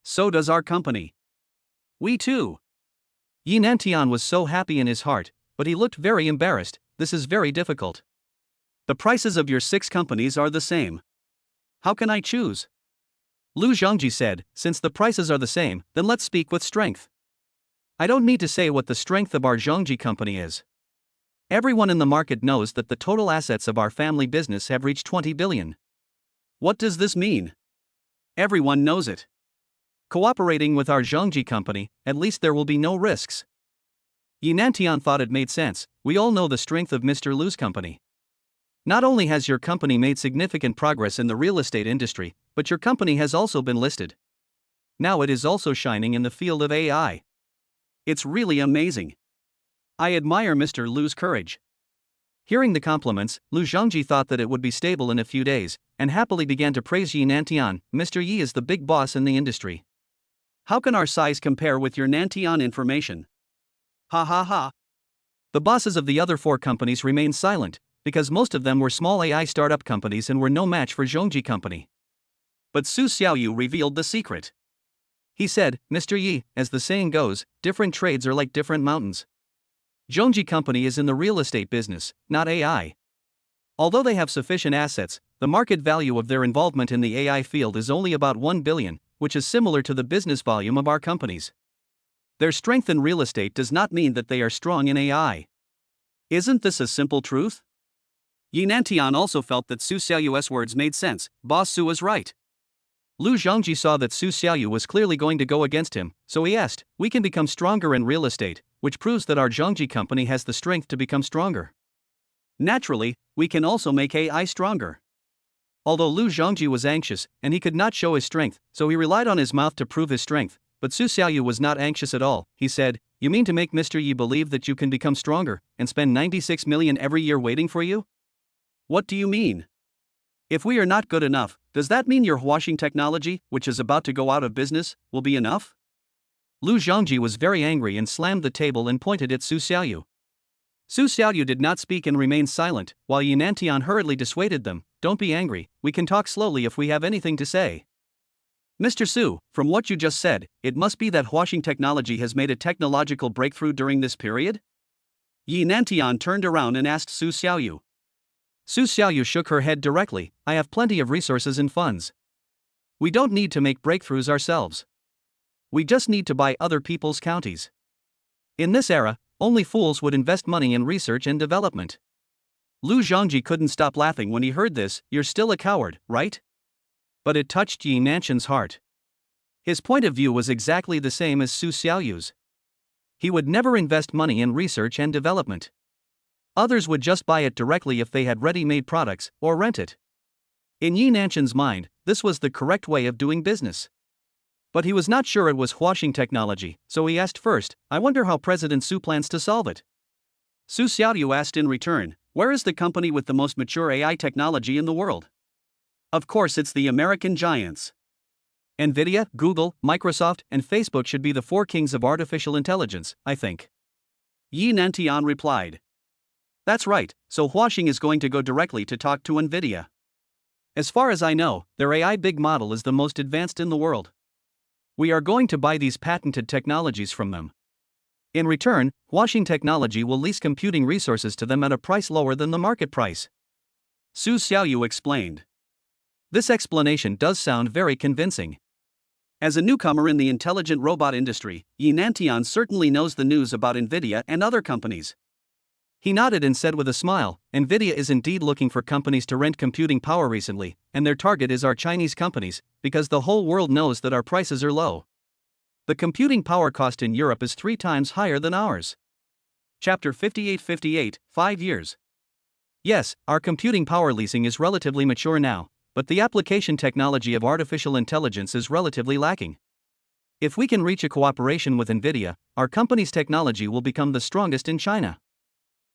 So does our company. We too. Yi Nantian was so happy in his heart, but he looked very embarrassed. This is very difficult. The prices of your 6 companies are the same. How can I choose? Lu Zhongji said, since the prices are the same, then let's speak with strength. I don't need to say what the strength of our Zhongji company is. Everyone in the market knows that the total assets of our family business have reached 20 billion. What does this mean? Everyone knows it. Cooperating with our Zhongji company, at least there will be no risks. Yi Nantian thought it made sense. We all know the strength of Mr. Lu's company. Not only has your company made significant progress in the real estate industry, but your company has also been listed. Now it is also shining in the field of AI. It's really amazing. I admire Mr. Lu's courage. Hearing the compliments, Lu Zhongji thought that it would be stable in a few days, and happily began to praise Yi Nantian. Mr. Yi is the big boss in the industry. How can our size compare with your Nantian Information? Ha ha ha. The bosses of the other 4 companies remained silent, because most of them were small AI startup companies and were no match for Zhongji company. But Su Xiaoyu revealed the secret. He said, Mr. Yi, as the saying goes, different trades are like different mountains. Zhongji company is in the real estate business, not AI. Although they have sufficient assets, the market value of their involvement in the AI field is only about 1 billion, which is similar to the business volume of our companies. Their strength in real estate does not mean that they are strong in AI. Isn't this a simple truth? Yi Nantian also felt that Su Xiaoyu's words made sense. Boss Su was right. Lu Zhongji saw that Su Xiaoyu was clearly going to go against him, so he asked, we can become stronger in real estate, which proves that our Zhongji company has the strength to become stronger. Naturally, we can also make AI stronger. Although Lu Zhongji was anxious, and he could not show his strength, so he relied on his mouth to prove his strength, but Su Xiaoyu was not anxious at all. He said, you mean to make Mr. Yi believe that you can become stronger, and spend 96 million every year waiting for you? What do you mean? If we are not good enough, does that mean your Huaxing technology, which is about to go out of business, will be enough? Lu Zhongji was very angry and slammed the table and pointed at Su Xiaoyu. Su Xiaoyu did not speak and remained silent, while Yi Nantian hurriedly dissuaded them, don't be angry, we can talk slowly if we have anything to say. Mr. Su, from what you just said, it must be that Huaxing technology has made a technological breakthrough during this period? Yi Nantian turned around and asked Su Xiaoyu. Su Xiaoyu shook her head directly, I have plenty of resources and funds. We don't need to make breakthroughs ourselves. We just need to buy other people's counties. In this era, only fools would invest money in research and development. Lu Zhongji couldn't stop laughing when he heard this, you're still a coward, right? But it touched Yi Nantian's heart. His point of view was exactly the same as Su Xiaoyu's. He would never invest money in research and development. Others would just buy it directly if they had ready-made products, or rent it. In Yi Nantian's mind, this was the correct way of doing business. But he was not sure it was Huaxing technology, so he asked first, I wonder how President Su plans to solve it. Su Xiaoyu asked in return, where is the company with the most mature AI technology in the world? Of course it's the American giants. NVIDIA, Google, Microsoft, and Facebook should be the 4 kings of artificial intelligence, I think. Yi Nantian replied. That's right, so Huaxing is going to go directly to talk to NVIDIA. As far as I know, their AI big model is the most advanced in the world. We are going to buy these patented technologies from them. In return, Huaxing technology will lease computing resources to them at a price lower than the market price. Su Xiaoyu explained. This explanation does sound very convincing. As a newcomer in the intelligent robot industry, Yi Nantian certainly knows the news about NVIDIA and other companies. He nodded and said with a smile, "Nvidia is indeed looking for companies to rent computing power recently, and their target is our Chinese companies, because the whole world knows that our prices are low. The computing power cost in Europe is 3 times higher than ours." Chapter 58. 5 years. Yes, our computing power leasing is relatively mature now, but the application technology of artificial intelligence is relatively lacking. If we can reach a cooperation with Nvidia, our company's technology will become the strongest in China.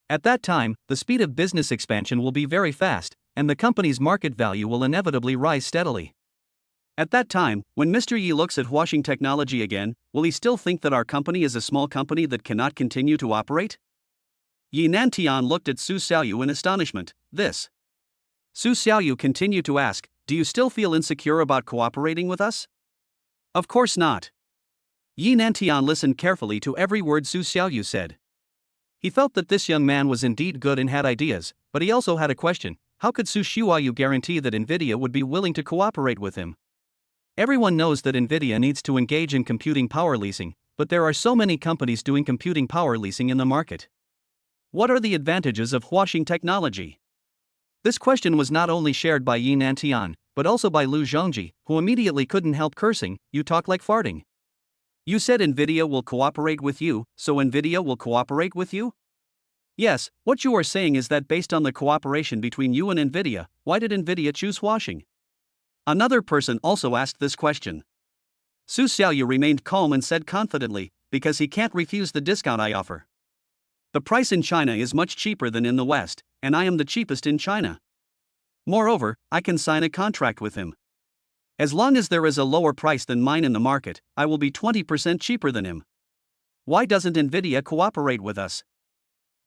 At that time, the speed of business expansion will be very fast, and the company's market value will inevitably rise steadily. At that time, when Mr. Yi looks at washing technology again, will he still think that our company is a small company that cannot continue to operate? Yi Nantian looked at Su Xiaoyu in astonishment. This. Su Xiaoyu continued to ask, "Do you still feel insecure about cooperating with us?" "Of course not." Yi Nantian listened carefully to every word Su Xiaoyu said. He felt that this young man was indeed good and had ideas, but he also had a question: how could Su Xiaoyu guarantee that Nvidia would be willing to cooperate with him? Everyone knows that Nvidia needs to engage in computing power leasing, but there are so many companies doing computing power leasing in the market. What are the advantages of washing technology? This question was not only shared by Yi Nantian, but also by Lu Zhongji, who immediately couldn't help cursing, "You talk like farting. You said Nvidia will cooperate with you, so Nvidia will cooperate with you?" "Yes, what you are saying is that based on the cooperation between you and Nvidia, why did Nvidia choose washing?" Another person also asked this question. Su Xiaoyu remained calm and said confidently, "Because he can't refuse the discount I offer. The price in China is much cheaper than in the West, and I am the cheapest in China. Moreover, I can sign a contract with him. As long as there is a lower price than mine in the market, I will be 20% cheaper than him. Why doesn't Nvidia cooperate with us?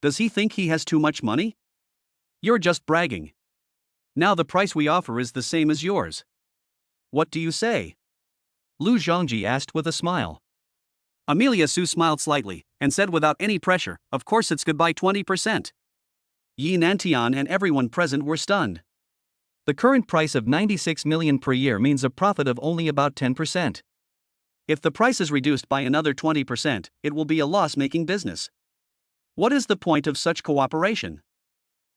Does he think he has too much money? You're just bragging. Now the price we offer is the same as yours. What do you say?" Lu Zhongji asked with a smile. Amelia Su smiled slightly, and said without any pressure, "Of course it's goodbye 20%. Yi Nantian and everyone present were stunned. The current price of 96 million per year means a profit of only about 10%. If the price is reduced by another 20%, it will be a loss-making business. What is the point of such cooperation?"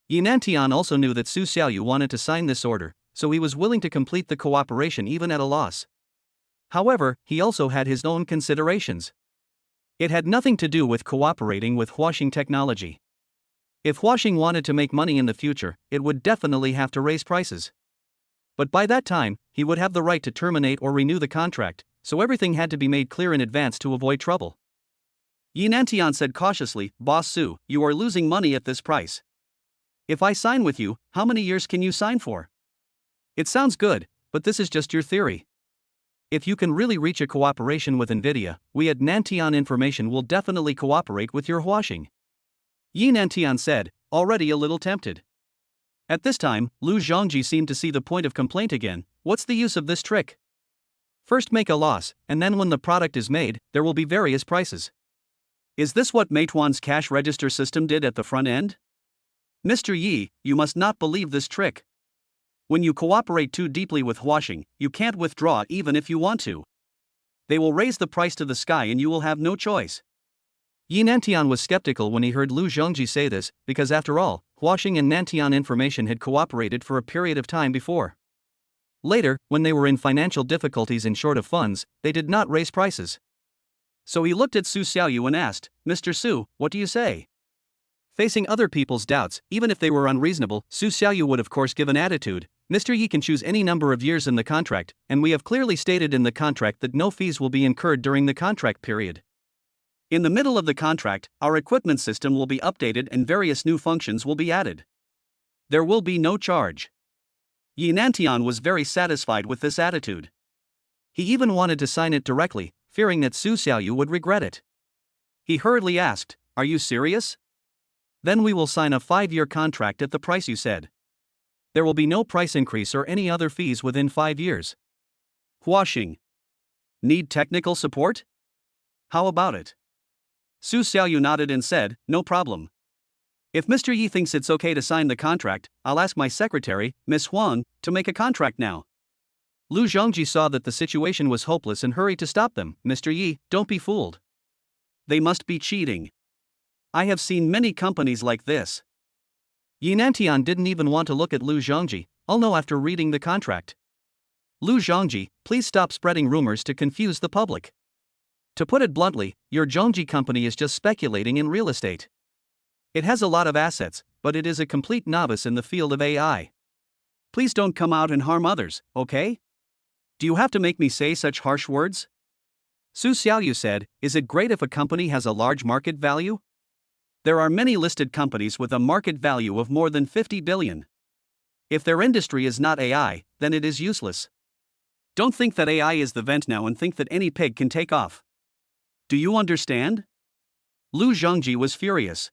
Yi Nantian also knew that Su Xiaoyu wanted to sign this order, so he was willing to complete the cooperation even at a loss. However, he also had his own considerations. It had nothing to do with cooperating with washing technology. If washing wanted to make money in the future, it would definitely have to raise prices. But by that time, he would have the right to terminate or renew the contract, so everything had to be made clear in advance to avoid trouble. Yi Nantian said cautiously, "Boss Su, you are losing money at this price. If I sign with you, how many years can you sign for? It sounds good, but this is just your theory. If you can really reach a cooperation with Nvidia, we at Nantian Information will definitely cooperate with your washing." Yi Nantian said, already a little tempted. At this time, Lu Zhongji seemed to see the point of complaint again. "What's the use of this trick? First make a loss, and then when the product is made, there will be various prices. Is this what Meituan's cash register system did at the front end? Mr. Yi, you must not believe this trick. When you cooperate too deeply with washing, you can't withdraw even if you want to. They will raise the price to the sky and you will have no choice." Yi Nantian was skeptical when he heard Lu Zhongji say this, because after all, washing and Nantian Information had cooperated for a period of time before. Later, when they were in financial difficulties and short of funds, they did not raise prices. So he looked at Su Xiaoyu and asked, "Mr. Su, what do you say?" Facing other people's doubts, even if they were unreasonable, Su Xiaoyu would of course give an attitude. "Mr. Yi can choose any number of years in the contract, and we have clearly stated in the contract that no fees will be incurred during the contract period. In the middle of the contract, our equipment system will be updated and various new functions will be added. There will be no charge." Yi Nantian was very satisfied with this attitude. He even wanted to sign it directly, fearing that Su Xiaoyu would regret it. He hurriedly asked, "Are you serious? Then we will sign a 5-year contract at the price you said. There will be no price increase or any other fees within 5 years. Washing. Need technical support? How about it?" Su Xiaoyu nodded and said, "No problem. If Mr. Yi thinks it's okay to sign the contract, I'll ask my secretary, Miss Huang, to make a contract now." Lu Zhongji saw that the situation was hopeless and hurried to stop them. "Mr. Yi, don't be fooled. They must be cheating. I have seen many companies like this. Yi Nantian didn't even want to look at Lu Zhongji, although after reading the contract. Lu Zhongji, please stop spreading rumors to confuse the public. To put it bluntly, your Zhongji company is just speculating in real estate. It has a lot of assets, but it is a complete novice in the field of AI. Please don't come out and harm others, okay? Do you have to make me say such harsh words? Su Xiaoyu said, is it great if a company has a large market value? There are many listed companies with a market value of more than 50 billion. If their industry is not AI, then it is useless. Don't think that AI is the vent now and think that any pig can take off. Do you understand? Lu Zhongji was furious.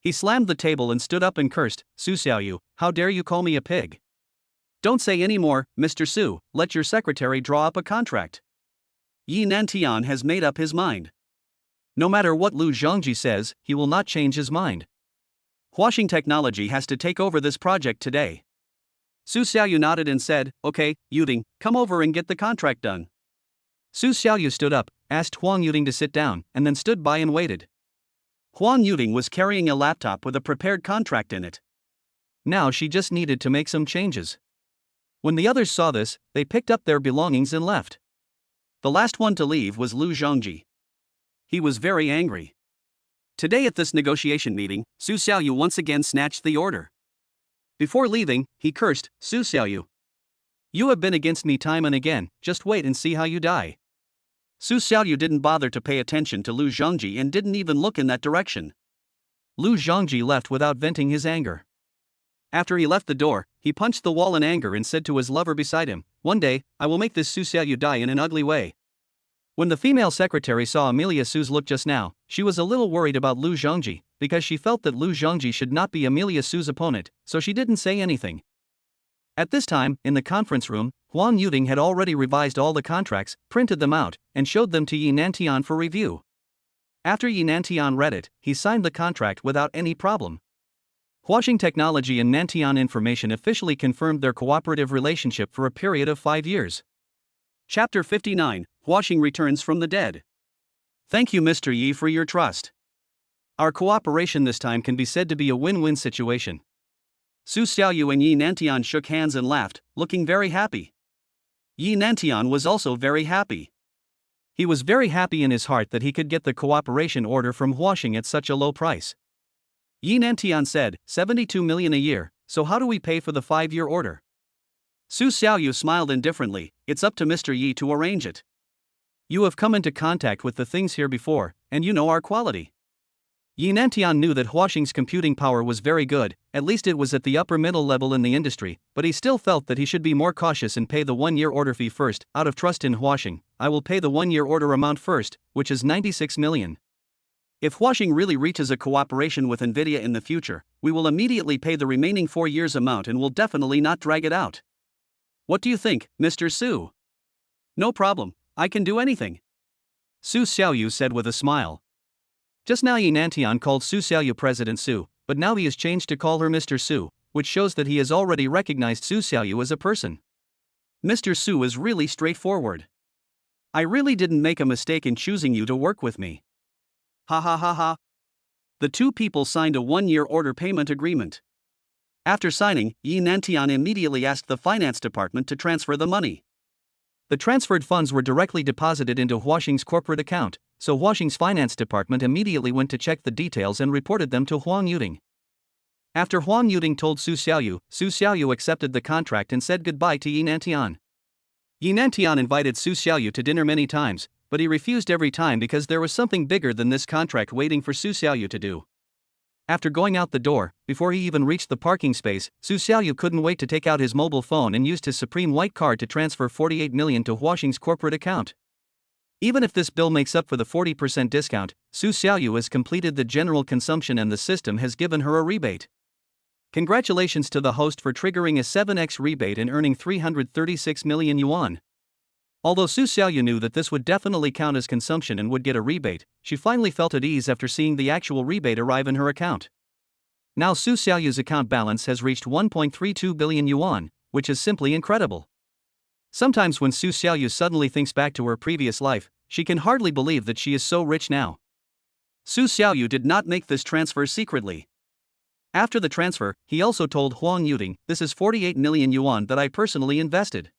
He slammed the table and stood up and cursed, Su Xiaoyu, how dare you call me a pig? Don't say any more, Mr. Su, let your secretary draw up a contract. Yi Nantian has made up his mind. No matter what Lu Zhongji says, he will not change his mind. Huaxing Technology has to take over this project today. Su Xiaoyu nodded and said, okay, Yuding, come over and get the contract done. Su Xiaoyu stood up, asked Huang Yuding to sit down, and then stood by and waited. Huang Yuding was carrying a laptop with a prepared contract in it. Now she just needed to make some changes. When the others saw this, they picked up their belongings and left. The last one to leave was Lu Zhongji. He was very angry. Today at this negotiation meeting, Su Xiaoyu once again snatched the order. Before leaving, he cursed, Su Xiaoyu. You have been against me time and again, just wait and see how you die. Su Xiaoyu didn't bother to pay attention to Lu Zhongji and didn't even look in that direction. Lu Zhongji left without venting his anger. After he left the door, he punched the wall in anger and said to his lover beside him, one day, I will make this Su Xiaoyu die in an ugly way. When the female secretary saw Amelia Su's look just now, she was a little worried about Lu Zhongji, because she felt that Lu Zhongji should not be Amelia Su's opponent, so she didn't say anything. At this time, in the conference room, Huang Yuding had already revised all the contracts, printed them out, and showed them to Yi Nantian for review. After Yi Nantian read it, he signed the contract without any problem. Huaxing Technology and Nantian Information officially confirmed their cooperative relationship for a period of 5 years. Chapter 59, Huaxing returns from the dead. Thank you, Mr. Yi, for your trust. Our cooperation this time can be said to be a win-win situation. Su Xiaoyu and Yi Nantian shook hands and laughed, looking very happy. Yi Nantian was also very happy. He was very happy in his heart that he could get the cooperation order from Huaxing at such a low price. Yi Nantian said, 72 million a year, so how do we pay for the 5-year order? Su Xiaoyu smiled indifferently, it's up to Mr. Yi to arrange it. You have come into contact with the things here before, and you know our quality. Yi Nantian knew that Huaxing's computing power was very good, at least it was at the upper middle level in the industry, but he still felt that he should be more cautious and pay the 1-year order fee first. Out of trust in Huaxing, I will pay the 1-year order amount first, which is 96 million. If Huaxing really reaches a cooperation with NVIDIA in the future, we will immediately pay the remaining 4 years amount and will definitely not drag it out. What do you think, Mr. Su? No problem, I can do anything. Su Xiaoyu said with a smile. Just now Yi Nantian called Su Xiaoyu President Su, but now he has changed to call her Mr. Su, which shows that he has already recognized Su Xiaoyu as a person. Mr. Su is really straightforward. I really didn't make a mistake in choosing you to work with me. Ha ha ha ha. The two people signed a 1-year order payment agreement. After signing, Yi Nantian immediately asked the finance department to transfer the money. The transferred funds were directly deposited into Huaxing's corporate account, so Huaxing's finance department immediately went to check the details and reported them to Huang Yuding. After Huang Yuding told Su Xiaoyu accepted the contract and said goodbye to Yi Nantian. Yi Nantian invited Su Xiaoyu to dinner many times, but he refused every time because there was something bigger than this contract waiting for Su Xiaoyu to do. After going out the door, before he even reached the parking space, Su Xiaoyu couldn't wait to take out his mobile phone and used his Supreme White card to transfer 48 million to Huaxing's corporate account. Even if this bill makes up for the 40% discount, Su Xiaoyu has completed the general consumption and the system has given her a rebate. Congratulations to the host for triggering a 7x rebate and earning 336 million yuan. Although Su Xiaoyu knew that this would definitely count as consumption and would get a rebate, she finally felt at ease after seeing the actual rebate arrive in her account. Now Su Xiaoyu's account balance has reached 1.32 billion yuan, which is simply incredible. Sometimes when Su Xiaoyu suddenly thinks back to her previous life, she can hardly believe that she is so rich now. Su Xiaoyu did not make this transfer secretly. After the transfer, he also told Huang Yuting, "This is 48 million yuan that I personally invested.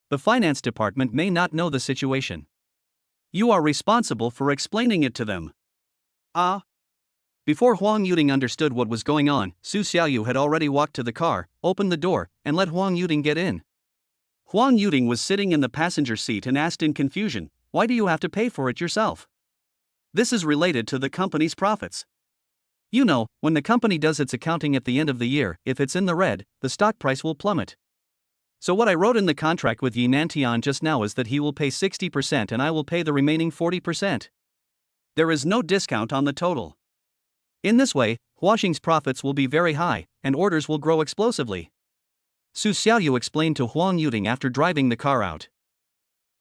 The finance department may not know the situation. You are responsible for explaining it to them." Before Huang Yuting understood what was going on, Su Xiaoyu had already walked to the car, opened the door, and let Huang Yuting get in. Huang Yuting was sitting in the passenger seat and asked in confusion, "Why do you have to pay for it yourself? This is related to the company's profits. You know, when the company does its accounting at the end of the year, if it's in the red, the stock price will plummet. So what I wrote in the contract with Yi Nantian just now is that he will pay 60% and I will pay the remaining 40%. There is no discount on the total. In this way, Huaxing's profits will be very high, and orders will grow explosively." Su Xiaoyu explained to Huang Yuting after driving the car out.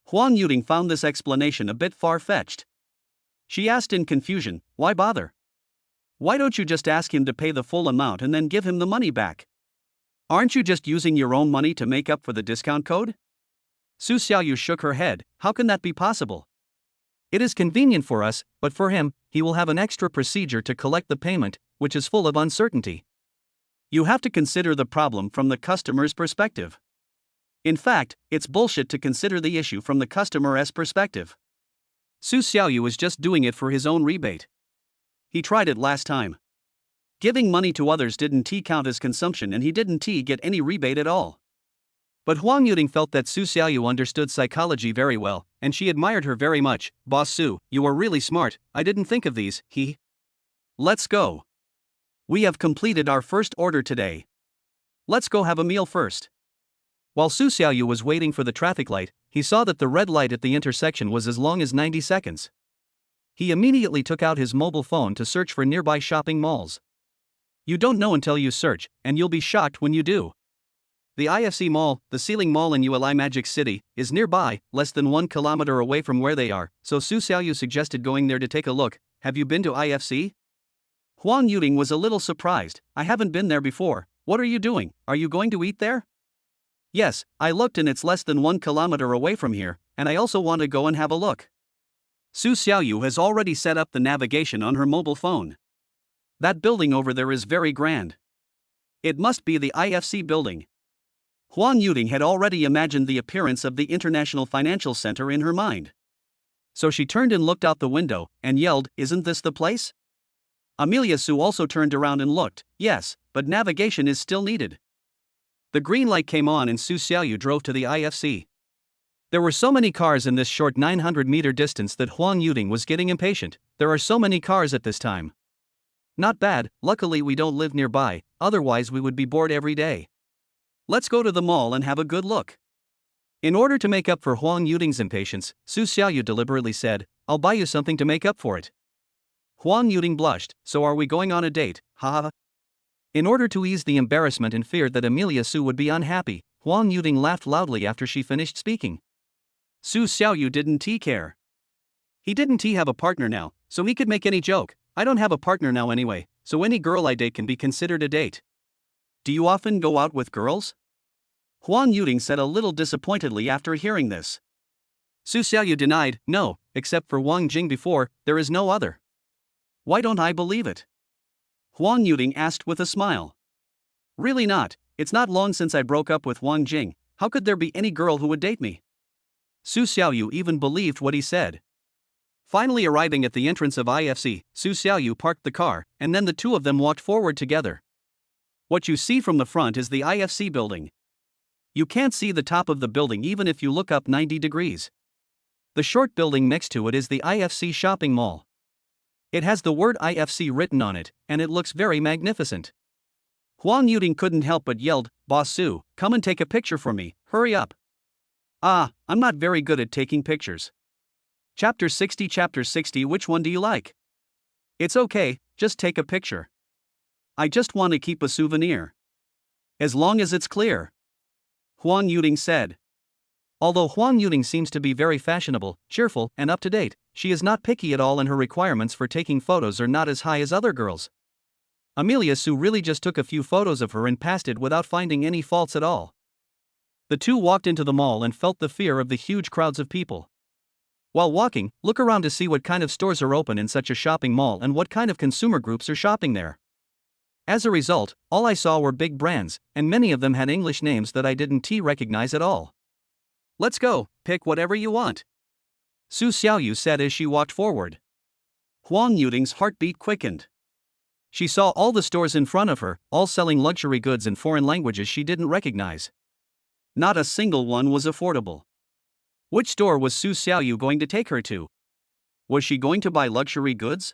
Huang Yuting found this explanation a bit far-fetched. She asked in confusion, "Why bother? Why don't you just ask him to pay the full amount and then give him the money back? Aren't you just using your own money to make up for the discount code?" Su Xiaoyu shook her head. "How can that be possible? It is convenient for us, but for him, he will have an extra procedure to collect the payment, which is full of uncertainty. You have to consider the problem from the customer's perspective. In fact, it's bullshit to consider the issue from the customer's perspective. Su Xiaoyu is just doing it for his own rebate. He tried it last time. Giving money to others didn't count as consumption and he didn't get any rebate at all." But Huang Yuting felt that Su Xiaoyu understood psychology very well, and she admired her very much. "Boss Su, you are really smart, I didn't think of these." Let's go. We have completed our first order today. Let's go have a meal first." While Su Xiaoyu was waiting for the traffic light, he saw that the red light at the intersection was as long as 90 seconds. He immediately took out his mobile phone to search for nearby shopping malls. You don't know until you search, and you'll be shocked when you do. The IFC Mall, the Ceiling Mall in ULI Magic City, is nearby, less than 1 kilometer away from where they are, so Su Xiaoyu suggested going there to take a look. "Have you been to IFC?" Huang Yuting was a little surprised. "I haven't been there before. What are you doing? Are you going to eat there?" "Yes, I looked and it's less than 1 kilometer away from here, and I also want to go and have a look." Su Xiaoyu has already set up the navigation on her mobile phone. That building over there is very grand. It must be the IFC building. Huang Yuting had already imagined the appearance of the International Financial Center in her mind. So she turned and looked out the window, and yelled, "Isn't this the place?" Amelia Su also turned around and looked. "Yes, but navigation is still needed." The green light came on and Su Xiaoyu drove to the IFC. There were so many cars in this short 900-meter distance that Huang Yuting was getting impatient. There are so many cars at this time. Not bad, luckily we don't live nearby, otherwise we would be bored every day. Let's go to the mall and have a good look. In order to make up for Huang Yuting's impatience, Su Xiaoyu deliberately said, "I'll buy you something to make up for it." Huang Yuting blushed. "So are we going on a date, haha?" In order to ease the embarrassment and fear that Amelia Su would be unhappy, Huang Yuting laughed loudly after she finished speaking. Su Xiaoyu didn't care. He didn't have a partner now, so he could make any joke. "I don't have a partner now anyway, so any girl I date can be considered a date." "Do you often go out with girls?" Huang Yuting said a little disappointedly after hearing this. Su Xiaoyu denied, "No, except for Wang Jing before, there is no other." "Why don't I believe it?" Huang Yuting asked with a smile. "Really not, it's not long since I broke up with Wang Jing, how could there be any girl who would date me?" Su Xiaoyu even believed what he said. Finally arriving at the entrance of IFC, Su Xiaoyu parked the car, and then the two of them walked forward together. What you see from the front is the IFC building. You can't see the top of the building even if you look up 90 degrees. The short building next to it is the IFC shopping mall. It has the word IFC written on it, and it looks very magnificent. Huang Yuting couldn't help but yelled, "Boss Su, come and take a picture for me, hurry up." I'm not very good at taking pictures. Chapter 60. Which one do you like? It's okay, just take a picture. I just want to keep a souvenir. As long as it's clear. Huang Yuting said. Although Huang Yuting seems to be very fashionable, cheerful, and up to date, she is not picky at all and her requirements for taking photos are not as high as other girls. Amelia Su really just took a few photos of her and passed it without finding any faults at all. The two walked into the mall and felt the fear of the huge crowds of people. While walking, look around to see what kind of stores are open in such a shopping mall and what kind of consumer groups are shopping there. As a result, all I saw were big brands, and many of them had English names that I didn't recognize at all. Let's go, pick whatever you want, Su Xiaoyu said as she walked forward. Huang Yuting's heartbeat quickened. She saw all the stores in front of her, all selling luxury goods in foreign languages she didn't recognize. Not a single one was affordable. Which store was Su Xiaoyu going to take her to? Was she going to buy luxury goods?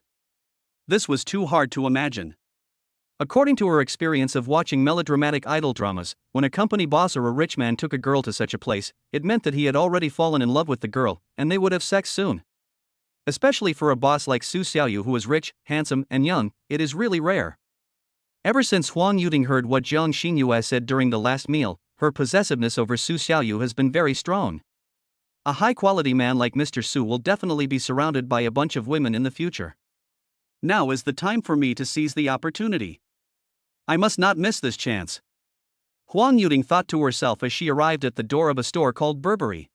This was too hard to imagine. According to her experience of watching melodramatic idol dramas, when a company boss or a rich man took a girl to such a place, it meant that he had already fallen in love with the girl, and they would have sex soon. Especially for a boss like Su Xiaoyu who is rich, handsome, and young, it is really rare. Ever since Huang Yuting heard what Jiang Xinyue said during the last meal, her possessiveness over Su Xiaoyu has been very strong. A high-quality man like Mr. Su will definitely be surrounded by a bunch of women in the future. Now is the time for me to seize the opportunity. I must not miss this chance, Huang Yuting thought to herself as she arrived at the door of a store called Burberry.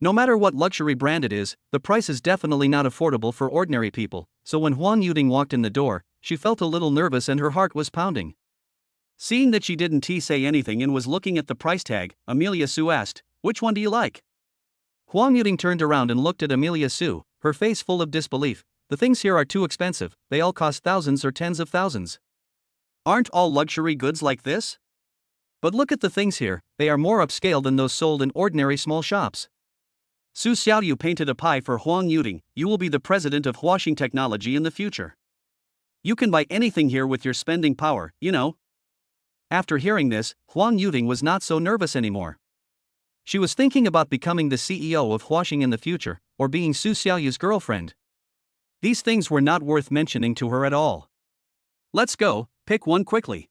No matter what luxury brand it is, the price is definitely not affordable for ordinary people, so when Huang Yuting walked in the door, she felt a little nervous and her heart was pounding. Seeing that she didn't say anything and was looking at the price tag, Amelia Su asked, "Which one do you like?" Huang Yuting turned around and looked at Amelia Su, her face full of disbelief. The things here are too expensive, they all cost thousands or tens of thousands. Aren't all luxury goods like this? But look at the things here, they are more upscale than those sold in ordinary small shops. Su Xiaoyu painted a pie for Huang Yuting. You will be the president of Huaxing Technology in the future. You can buy anything here with your spending power, you know. After hearing this, Huang Yuting was not so nervous anymore. She was thinking about becoming the CEO of Huaxing in the future, or being Su Xiaoyu's girlfriend. These things were not worth mentioning to her at all. Let's go, pick one quickly.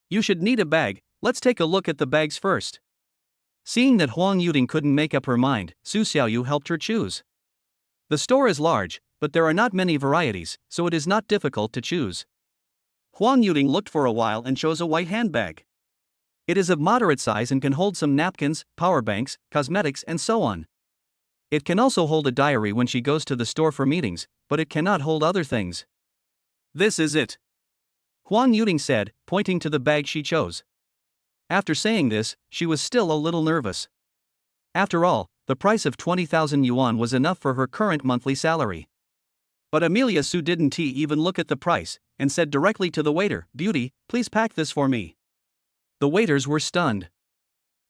You should need a bag, let's take a look at the bags first. Seeing that Huang Yuting couldn't make up her mind, Su Xiaoyu helped her choose. The store is large, but there are not many varieties, so it is not difficult to choose. Huang Yuting looked for a while and chose a white handbag. It is of moderate size and can hold some napkins, power banks, cosmetics, and so on. It can also hold a diary when she goes to the store for meetings, but it cannot hold other things. This is it, Huang Yuting said, pointing to the bag she chose. After saying this, she was still a little nervous. After all, the price of 20,000 yuan was enough for her current monthly salary. But Amelia Su didn't even look at the price, and said directly to the waiter, "Beauty, please pack this for me." The waiters were stunned.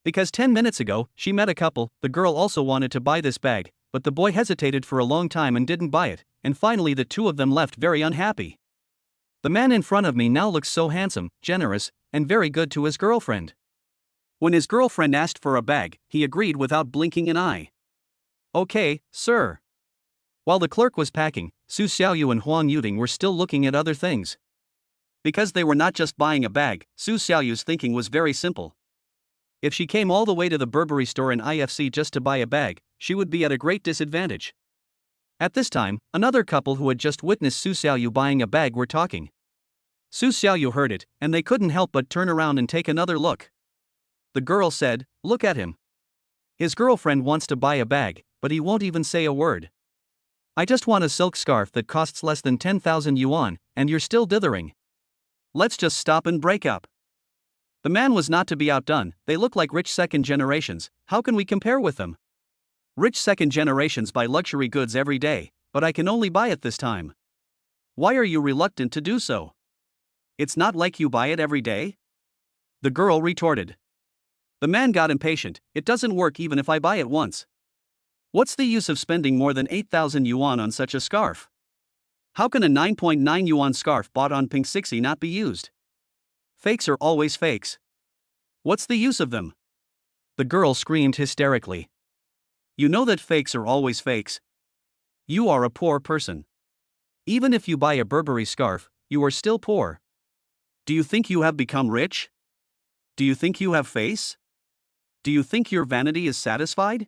Because 10 minutes ago, she met a couple, the girl also wanted to buy this bag, but the boy hesitated for a long time and didn't buy it, and finally the two of them left very unhappy. The man in front of me now looks so handsome, generous, and very good to his girlfriend. When his girlfriend asked for a bag, he agreed without blinking an eye. Okay, sir. While the clerk was packing, Su Xiaoyu and Huang Yuting were still looking at other things. Because they were not just buying a bag, Su Xiaoyu's thinking was very simple. If she came all the way to the Burberry store in IFC just to buy a bag, she would be at a great disadvantage. At this time, another couple who had just witnessed Su Xiaoyu buying a bag were talking. Su Xiaoyu heard it, and they couldn't help but turn around and take another look. The girl said, "Look at him. His girlfriend wants to buy a bag, but he won't even say a word. I just want a silk scarf that costs less than 10,000 yuan, and you're still dithering. Let's just stop and break up." The man was not to be outdone. They look like rich second generations, how can we compare with them? Rich second generations buy luxury goods every day, but I can only buy it this time. Why are you reluctant to do so? It's not like you buy it every day? The girl retorted. The man got impatient. It doesn't work even if I buy it once. What's the use of spending more than 8,000 yuan on such a scarf? How can a 9.9 yuan scarf bought on Pink 60 not be used? Fakes are always fakes. What's the use of them? The girl screamed hysterically. You know that fakes are always fakes. You are a poor person. Even if you buy a Burberry scarf, you are still poor. Do you think you have become rich? Do you think you have face? Do you think your vanity is satisfied?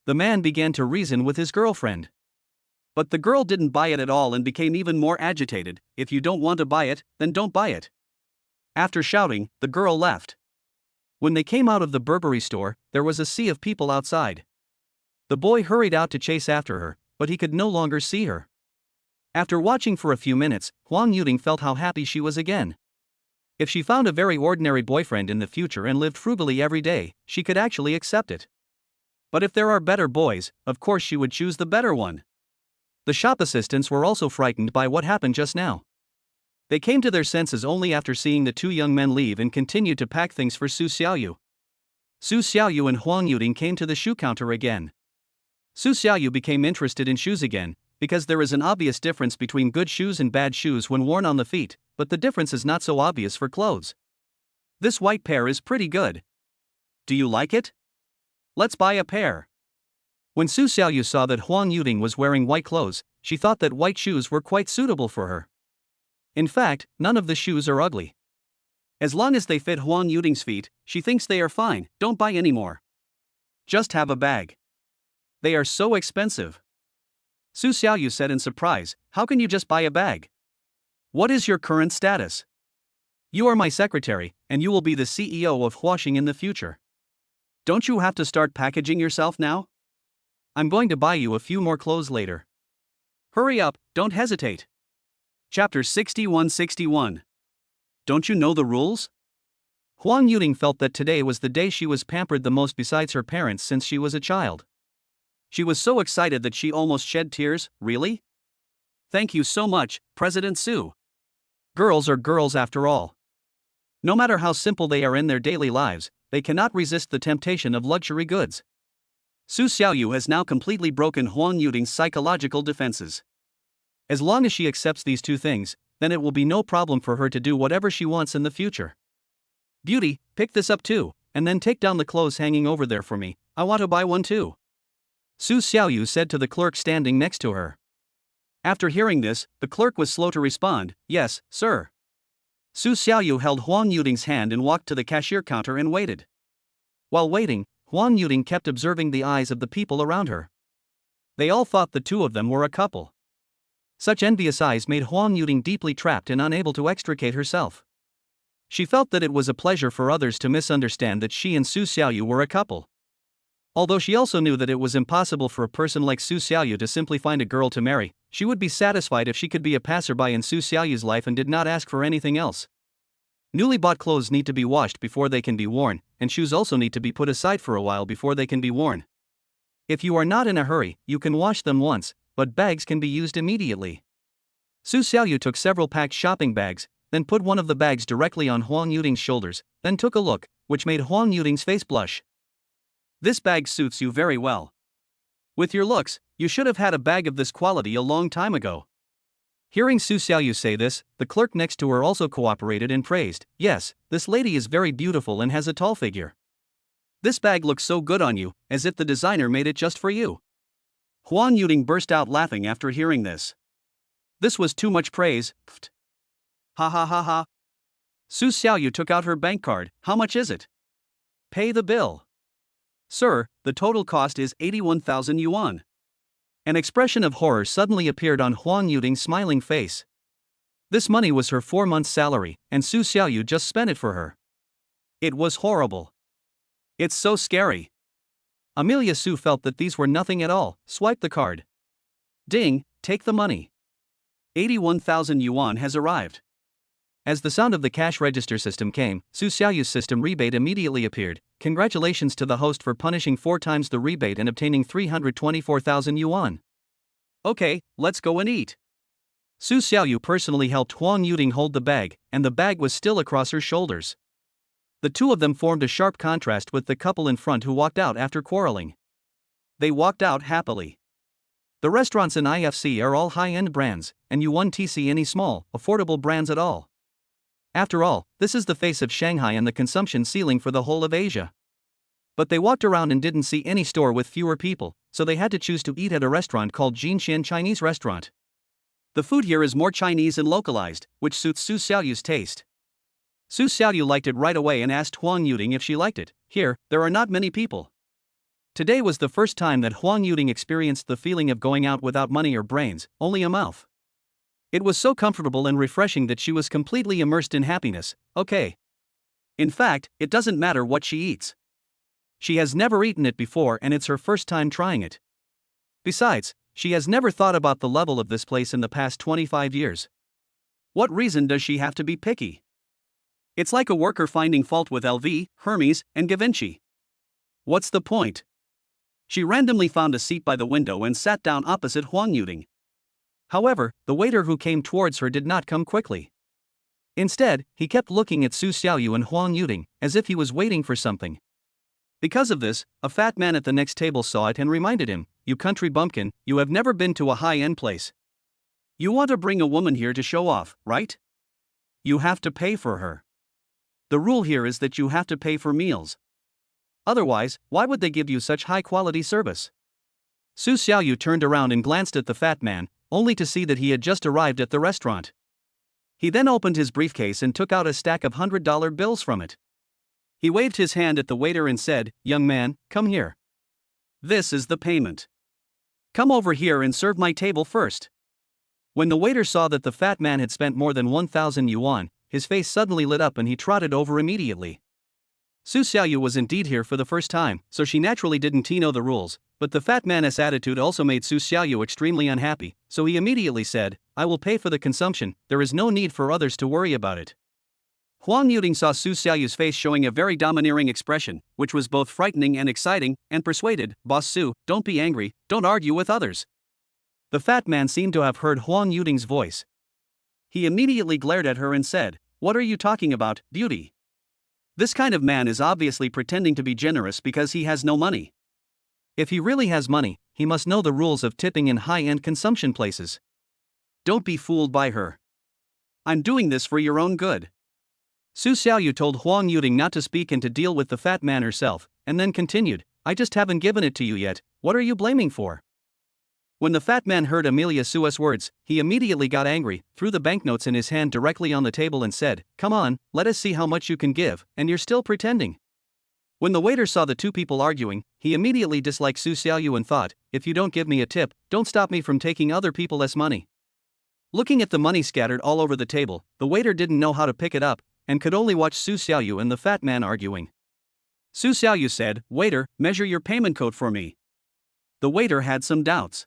The man began to reason with his girlfriend. But the girl didn't buy it at all and became even more agitated. If you don't want to buy it, then don't buy it. After shouting, the girl left. When they came out of the Burberry store, there was a sea of people outside. The boy hurried out to chase after her, but he could no longer see her. After watching for a few minutes, Huang Yuting felt how happy she was again. If she found a very ordinary boyfriend in the future and lived frugally every day, she could actually accept it. But if there are better boys, of course she would choose the better one. The shop assistants were also frightened by what happened just now. They came to their senses only after seeing the two young men leave and continued to pack things for Su Xiaoyu. Su Xiaoyu and Huang Yuting came to the shoe counter again. Su Xiaoyu became interested in shoes again, because there is an obvious difference between good shoes and bad shoes when worn on the feet, but the difference is not so obvious for clothes. This white pair is pretty good. Do you like it? Let's buy a pair. When Su Xiaoyu saw that Huang Yuting was wearing white clothes, she thought that white shoes were quite suitable for her. In fact, none of the shoes are ugly. As long as they fit Huang Yuting's feet, she thinks they are fine. Don't buy any more. Just have a bag. They are so expensive. Su Xiaoyu said in surprise, how can you just buy a bag? What is your current status? You are my secretary, and you will be the CEO of Huaxing in the future. Don't you have to start packaging yourself now? I'm going to buy you a few more clothes later. Hurry up, don't hesitate. Chapter 6161. Don't you know the rules? Huang Yuting felt that today was the day she was pampered the most besides her parents since she was a child. She was so excited that she almost shed tears. Really? Thank you so much, President Su. Girls are girls after all. No matter how simple they are in their daily lives, they cannot resist the temptation of luxury goods. Su Xiaoyu has now completely broken Huang Yuting's psychological defenses. As long as she accepts these two things, then it will be no problem for her to do whatever she wants in the future. Beauty, pick this up too, and then take down the clothes hanging over there for me. I want to buy one too. Su Xiaoyu said to the clerk standing next to her. After hearing this, the clerk was slow to respond, yes, sir. Su Xiaoyu held Huang Yuting's hand and walked to the cashier counter and waited. While waiting, Huang Yuting kept observing the eyes of the people around her. They all thought the two of them were a couple. Such envious eyes made Huang Yuting deeply trapped and unable to extricate herself. She felt that it was a pleasure for others to misunderstand that she and Su Xiaoyu were a couple. Although she also knew that it was impossible for a person like Su Xiaoyu to simply find a girl to marry, she would be satisfied if she could be a passerby in Su Xiaoyu's life and did not ask for anything else. Newly bought clothes need to be washed before they can be worn, and shoes also need to be put aside for a while before they can be worn. If you are not in a hurry, you can wash them once, but bags can be used immediately. Su Xiaoyu took several packed shopping bags, then put one of the bags directly on Huang Yuting's shoulders, then took a look, which made Huang Yuting's face blush. This bag suits you very well. With your looks, you should have had a bag of this quality a long time ago. Hearing Su Xiaoyu say this, the clerk next to her also cooperated and praised, yes, this lady is very beautiful and has a tall figure. This bag looks so good on you, as if the designer made it just for you. Huang Yuting burst out laughing after hearing this. This was too much praise. Pfft. Ha ha ha ha. Su Xiaoyu took out her bank card. How much is it? Pay the bill. Sir, the total cost is 81,000 yuan. An expression of horror suddenly appeared on Huang Yuting's smiling face. This money was her 4 months' salary, and Su Xiaoyu just spent it for her. It was horrible. It's so scary. Amelia Su felt that these were nothing at all, swiped the card. Ding, take the money. 81,000 yuan has arrived. As the sound of the cash register system came, Su Xiaoyu's system rebate immediately appeared. Congratulations to the host for punishing 4 times the rebate and obtaining 324,000 yuan. Okay, let's go and eat. Su Xiaoyu personally helped Huang Yuting hold the bag, and the bag was still across her shoulders. The two of them formed a sharp contrast with the couple in front who walked out after quarreling. They walked out happily. The restaurants in IFC are all high-end brands, and you won't see any small, affordable brands at all. After all, this is the face of Shanghai and the consumption ceiling for the whole of Asia. But they walked around and didn't see any store with fewer people, so they had to choose to eat at a restaurant called Jinxian Chinese Restaurant. The food here is more Chinese and localized, which suits Su Xiaoyu's taste. Su Xiaoyu liked it right away and asked Huang Yuting if she liked it. Here, there are not many people. Today was the first time that Huang Yuting experienced the feeling of going out without money or brains, only a mouth. It was so comfortable and refreshing that she was completely immersed in happiness. Okay. In fact, it doesn't matter what she eats. She has never eaten it before and it's her first time trying it. Besides, she has never thought about the level of this place in the past 25 years. What reason does she have to be picky? It's like a worker finding fault with LV, Hermes, and Givenchy. What's the point? She randomly found a seat by the window and sat down opposite Huang Yuding. However, the waiter who came towards her did not come quickly. Instead, he kept looking at Su Xiaoyu and Huang Yuding, as if he was waiting for something. Because of this, a fat man at the next table saw it and reminded him, "You country bumpkin, you have never been to a high-end place. You want to bring a woman here to show off, right? You have to pay for her. The rule here is that you have to pay for meals. Otherwise, why would they give you such high-quality service?" Su Xiaoyu turned around and glanced at the fat man, only to see that he had just arrived at the restaurant. He then opened his briefcase and took out a stack of $100 bills from it. He waved his hand at the waiter and said, "Young man, come here. This is the payment. Come over here and serve my table first." When the waiter saw that the fat man had spent more than 1,000 yuan, his face suddenly lit up and he trotted over immediately. Su Xiaoyu was indeed here for the first time, so she naturally didn't know the rules, but the fat man's attitude also made Su Xiaoyu extremely unhappy, so he immediately said, "I will pay for the consumption, there is no need for others to worry about it." Huang Yuding saw Su Xiaoyu's face showing a very domineering expression, which was both frightening and exciting, and persuaded, "Boss Su, don't be angry, don't argue with others." The fat man seemed to have heard Huang Yuding's voice. He immediately glared at her and said, "What are you talking about, beauty? This kind of man is obviously pretending to be generous because he has no money. If he really has money, he must know the rules of tipping in high-end consumption places. Don't be fooled by her. I'm doing this for your own good." Su Xiaoyu told Huang Yuding not to speak and to deal with the fat man herself, and then continued, "I just haven't given it to you yet, what are you blaming for?" When the fat man heard Amelia Su's words, he immediately got angry, threw the banknotes in his hand directly on the table and said, "Come on, let us see how much you can give, and you're still pretending." When the waiter saw the two people arguing, he immediately disliked Su Xiaoyu and thought, "If you don't give me a tip, don't stop me from taking other people's money." Looking at the money scattered all over the table, the waiter didn't know how to pick it up, and could only watch Su Xiaoyu and the fat man arguing. Su Xiaoyu said, "Waiter, measure your payment code for me." The waiter had some doubts.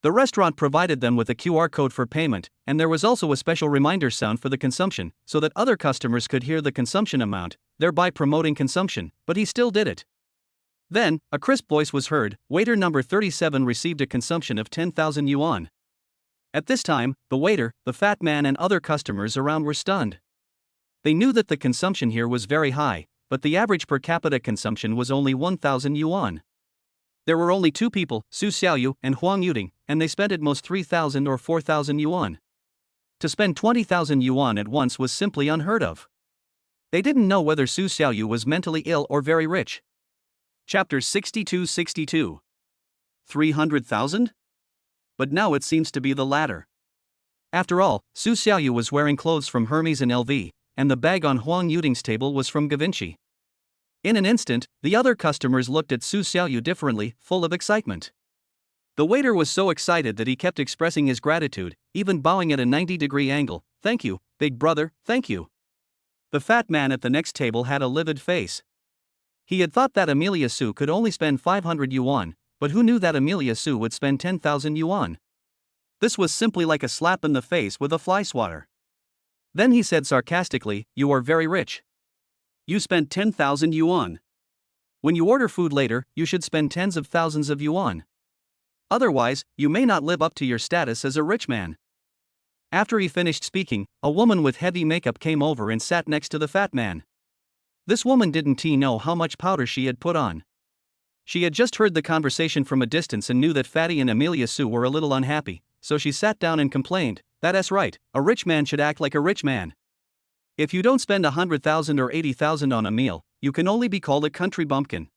The restaurant provided them with a QR code for payment, and there was also a special reminder sound for the consumption, so that other customers could hear the consumption amount, thereby promoting consumption, but he still did it. Then, a crisp voice was heard, "Waiter number 37 received a consumption of 10,000 yuan." At this time, the waiter, the fat man and other customers around were stunned. They knew that the consumption here was very high, but the average per capita consumption was only 1,000 yuan. There were only two people, Su Xiaoyu and Huang Yuding, and they spent at most 3,000 or 4,000 yuan. To spend 20,000 yuan at once was simply unheard of. They didn't know whether Su Xiaoyu was mentally ill or very rich. Chapter 62-62. 300,000? But now it seems to be the latter. After all, Su Xiaoyu was wearing clothes from Hermes and LV, and the bag on Huang Yuding's table was from Givenchy. In an instant, the other customers looked at Su Xiaoyu differently, full of excitement. The waiter was so excited that he kept expressing his gratitude, even bowing at a 90-degree angle. "Thank you, big brother, thank you." The fat man at the next table had a livid face. He had thought that Amelia Su could only spend 500 yuan, but who knew that Amelia Su would spend 10,000 yuan? This was simply like a slap in the face with a fly swatter. Then he said sarcastically, "You are very rich. You spent 10,000 yuan. When you order food later, you should spend tens of thousands of yuan. Otherwise, you may not live up to your status as a rich man." After he finished speaking, a woman with heavy makeup came over and sat next to the fat man. This woman didn't know how much powder she had put on. She had just heard the conversation from a distance and knew that Fatty and Amelia Su were a little unhappy, so she sat down and complained, "That's right, a rich man should act like a rich man. If you don't spend 100,000 or 80,000 on a meal, you can only be called a country bumpkin."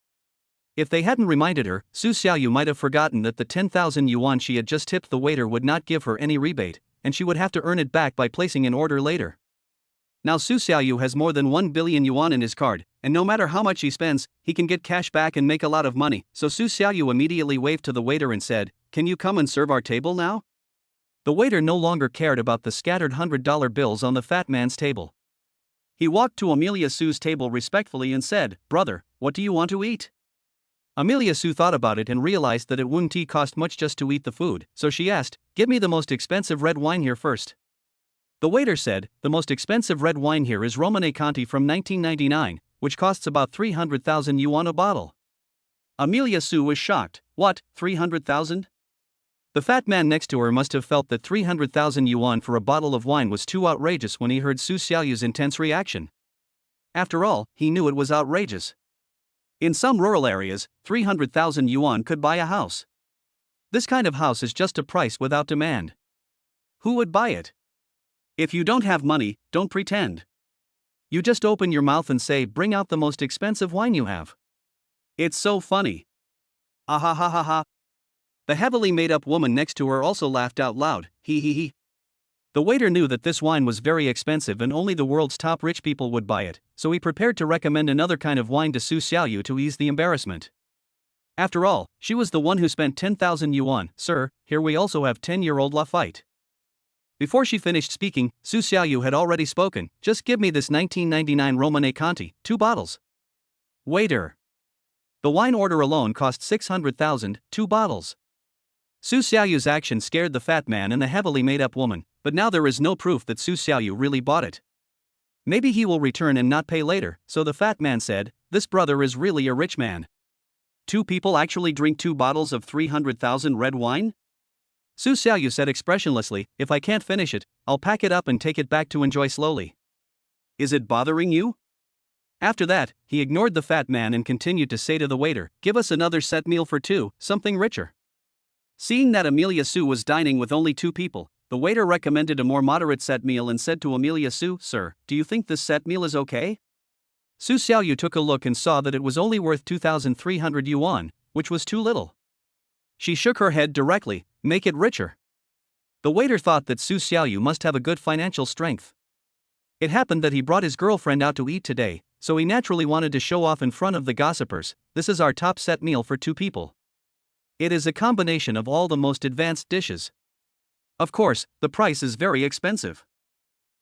If they hadn't reminded her, Su Xiaoyu might have forgotten that the 10,000 yuan she had just tipped the waiter would not give her any rebate, and she would have to earn it back by placing an order later. Now Su Xiaoyu has more than 1 billion yuan in his card, and no matter how much he spends, he can get cash back and make a lot of money, so Su Xiaoyu immediately waved to the waiter and said, "Can you come and serve our table now?" The waiter no longer cared about the scattered $100 bills on the fat man's table. He walked to Amelia Su's table respectfully and said, "Brother, what do you want to eat?" Amelia Sue thought about it and realized that it wouldn't cost much just to eat the food, so she asked, "Give me the most expensive red wine here first." The waiter said, "The most expensive red wine here is Romane Conti from 1999, which costs about 300,000 yuan a bottle." Amelia Sue was shocked. "What, 300,000? The fat man next to her must have felt that 300,000 yuan for a bottle of wine was too outrageous when he heard Su Xiaoyu's intense reaction. After all, he knew it was outrageous. In some rural areas, 300,000 yuan could buy a house. This kind of house is just a price without demand. Who would buy it? If you don't have money, don't pretend. You just open your mouth and say, "Bring out the most expensive wine you have." It's so funny. Ah ha ha ha ha. The heavily made up woman next to her also laughed out loud. He he he. The waiter knew that this wine was very expensive and only the world's top rich people would buy it, so he prepared to recommend another kind of wine to Su Xiaoyu to ease the embarrassment. After all, she was the one who spent 10,000 yuan. "Sir, here we also have 10-year-old Lafite." Before she finished speaking, Su Xiaoyu had already spoken. "Just give me this 1999 Romane Conti, 2 bottles." Waiter. The wine order alone cost 600,000, 2 bottles. Su Xiaoyu's action scared the fat man and the heavily made up woman, but now there is no proof that Su Xiaoyu really bought it. Maybe he will return and not pay later, so the fat man said, "This brother is really a rich man. 2 people actually drink 2 bottles of 300,000 red wine?" Su Xiaoyu said expressionlessly, "If I can't finish it, I'll pack it up and take it back to enjoy slowly. Is it bothering you?" After that, he ignored the fat man and continued to say to the waiter, "Give us another set meal for 2, something richer." Seeing that Amelia Sue was dining with only 2 people, the waiter recommended a more moderate set meal and said to Amelia Sue, "Sir, do you think this set meal is okay?" Su Xiaoyu took a look and saw that it was only worth 2,300 yuan, which was too little. She shook her head directly, "Make it richer." The waiter thought that Su Xiaoyu must have a good financial strength. It happened that he brought his girlfriend out to eat today, so he naturally wanted to show off in front of the gossipers, "This is our top set meal for 2 people. It is a combination of all the most advanced dishes. Of course, the price is very expensive.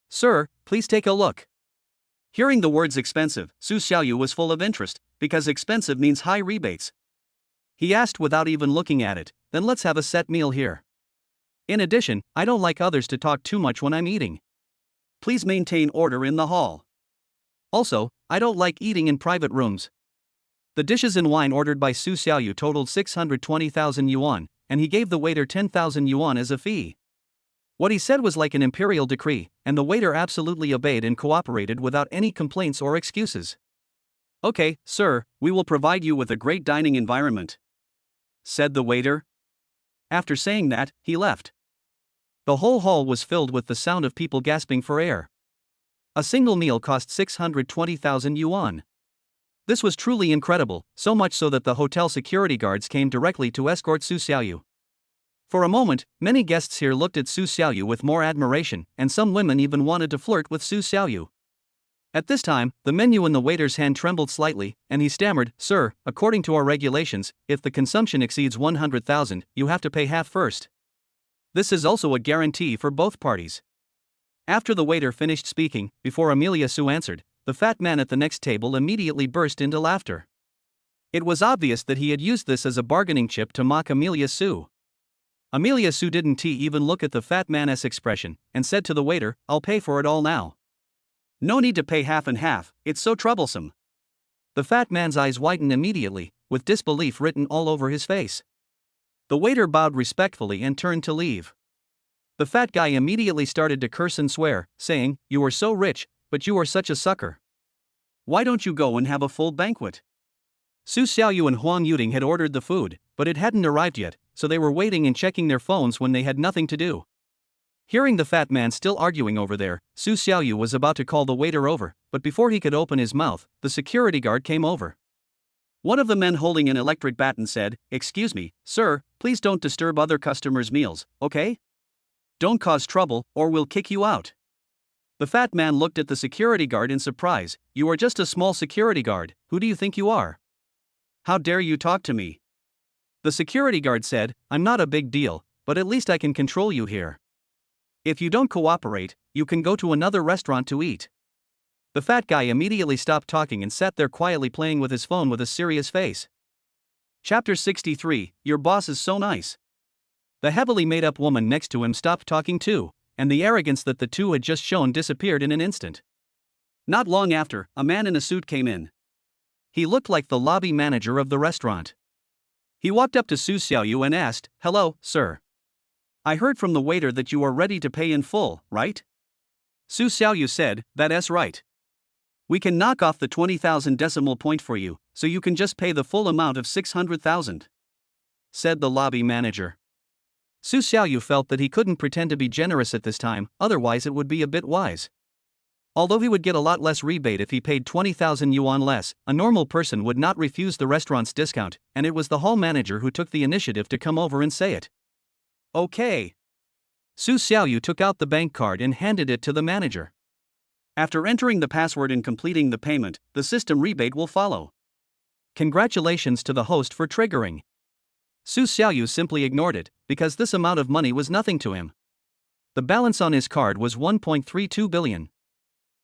Sir, please take a look." Hearing the words expensive, Su Xiaoyu was full of interest, because expensive means high rebates. He asked without even looking at it, "Then let's have a set meal here. In addition, I don't like others to talk too much when I'm eating. Please maintain order in the hall. Also, I don't like eating in private rooms." The dishes and wine ordered by Su Xiaoyu totaled 620,000 yuan, and he gave the waiter 10,000 yuan as a fee. What he said was like an imperial decree, and the waiter absolutely obeyed and cooperated without any complaints or excuses. "Okay, sir, we will provide you with a great dining environment," said the waiter. After saying that, he left. The whole hall was filled with the sound of people gasping for air. A single meal cost 620,000 yuan. This was truly incredible, so much so that the hotel security guards came directly to escort Su Xiaoyu. For a moment, many guests here looked at Su Xiaoyu with more admiration, and some women even wanted to flirt with Su Xiaoyu. At this time, the menu in the waiter's hand trembled slightly, and he stammered, "Sir, according to our regulations, if the consumption exceeds 100,000, you have to pay half first. This is also a guarantee for both parties." After the waiter finished speaking, before Amelia Sue answered, the fat man at the next table immediately burst into laughter. It was obvious that he had used this as a bargaining chip to mock Amelia Sue. Amelia Sue didn't even look at the fat man's expression, and said to the waiter, "I'll pay for it all now. No need to pay half and half, it's so troublesome." The fat man's eyes widened immediately, with disbelief written all over his face. The waiter bowed respectfully and turned to leave. The fat guy immediately started to curse and swear, saying, "You are so rich, but you are such a sucker. Why don't you go and have a full banquet?" Su Xiaoyu and Huang Yuding had ordered the food, but it hadn't arrived yet, so they were waiting and checking their phones when they had nothing to do. Hearing the fat man still arguing over there, Su Xiaoyu was about to call the waiter over, but before he could open his mouth, the security guard came over. One of the men holding an electric baton said, "Excuse me, sir, please don't disturb other customers' meals, okay? Don't cause trouble, or we'll kick you out." The fat man looked at the security guard in surprise. "You are just a small security guard, who do you think you are? How dare you talk to me?" The security guard said, "I'm not a big deal, but at least I can control you here. If you don't cooperate, you can go to another restaurant to eat." The fat guy immediately stopped talking and sat there quietly playing with his phone with a serious face. Chapter 63, Your Boss is So Nice. The heavily made up woman next to him stopped talking too, and the arrogance that the two had just shown disappeared in an instant. Not long after, a man in a suit came in. He looked like the lobby manager of the restaurant. He walked up to Su Xiaoyu and asked, "Hello, sir. I heard from the waiter that you are ready to pay in full, right?" Su Xiaoyu said, "That's right. We can knock off the 20,000 decimal point for you, so you can just pay the full amount of 600,000. Said the lobby manager. Su Xiaoyu felt that he couldn't pretend to be generous at this time, otherwise it would be a bit wise. Although he would get a lot less rebate if he paid 20,000 yuan less, a normal person would not refuse the restaurant's discount, and it was the hall manager who took the initiative to come over and say it. Okay. Su Xiaoyu took out the bank card and handed it to the manager. After entering the password and completing the payment, the system rebate will follow. Congratulations to the host for triggering. Su Xiaoyu simply ignored it, because this amount of money was nothing to him. The balance on his card was 1.32 billion.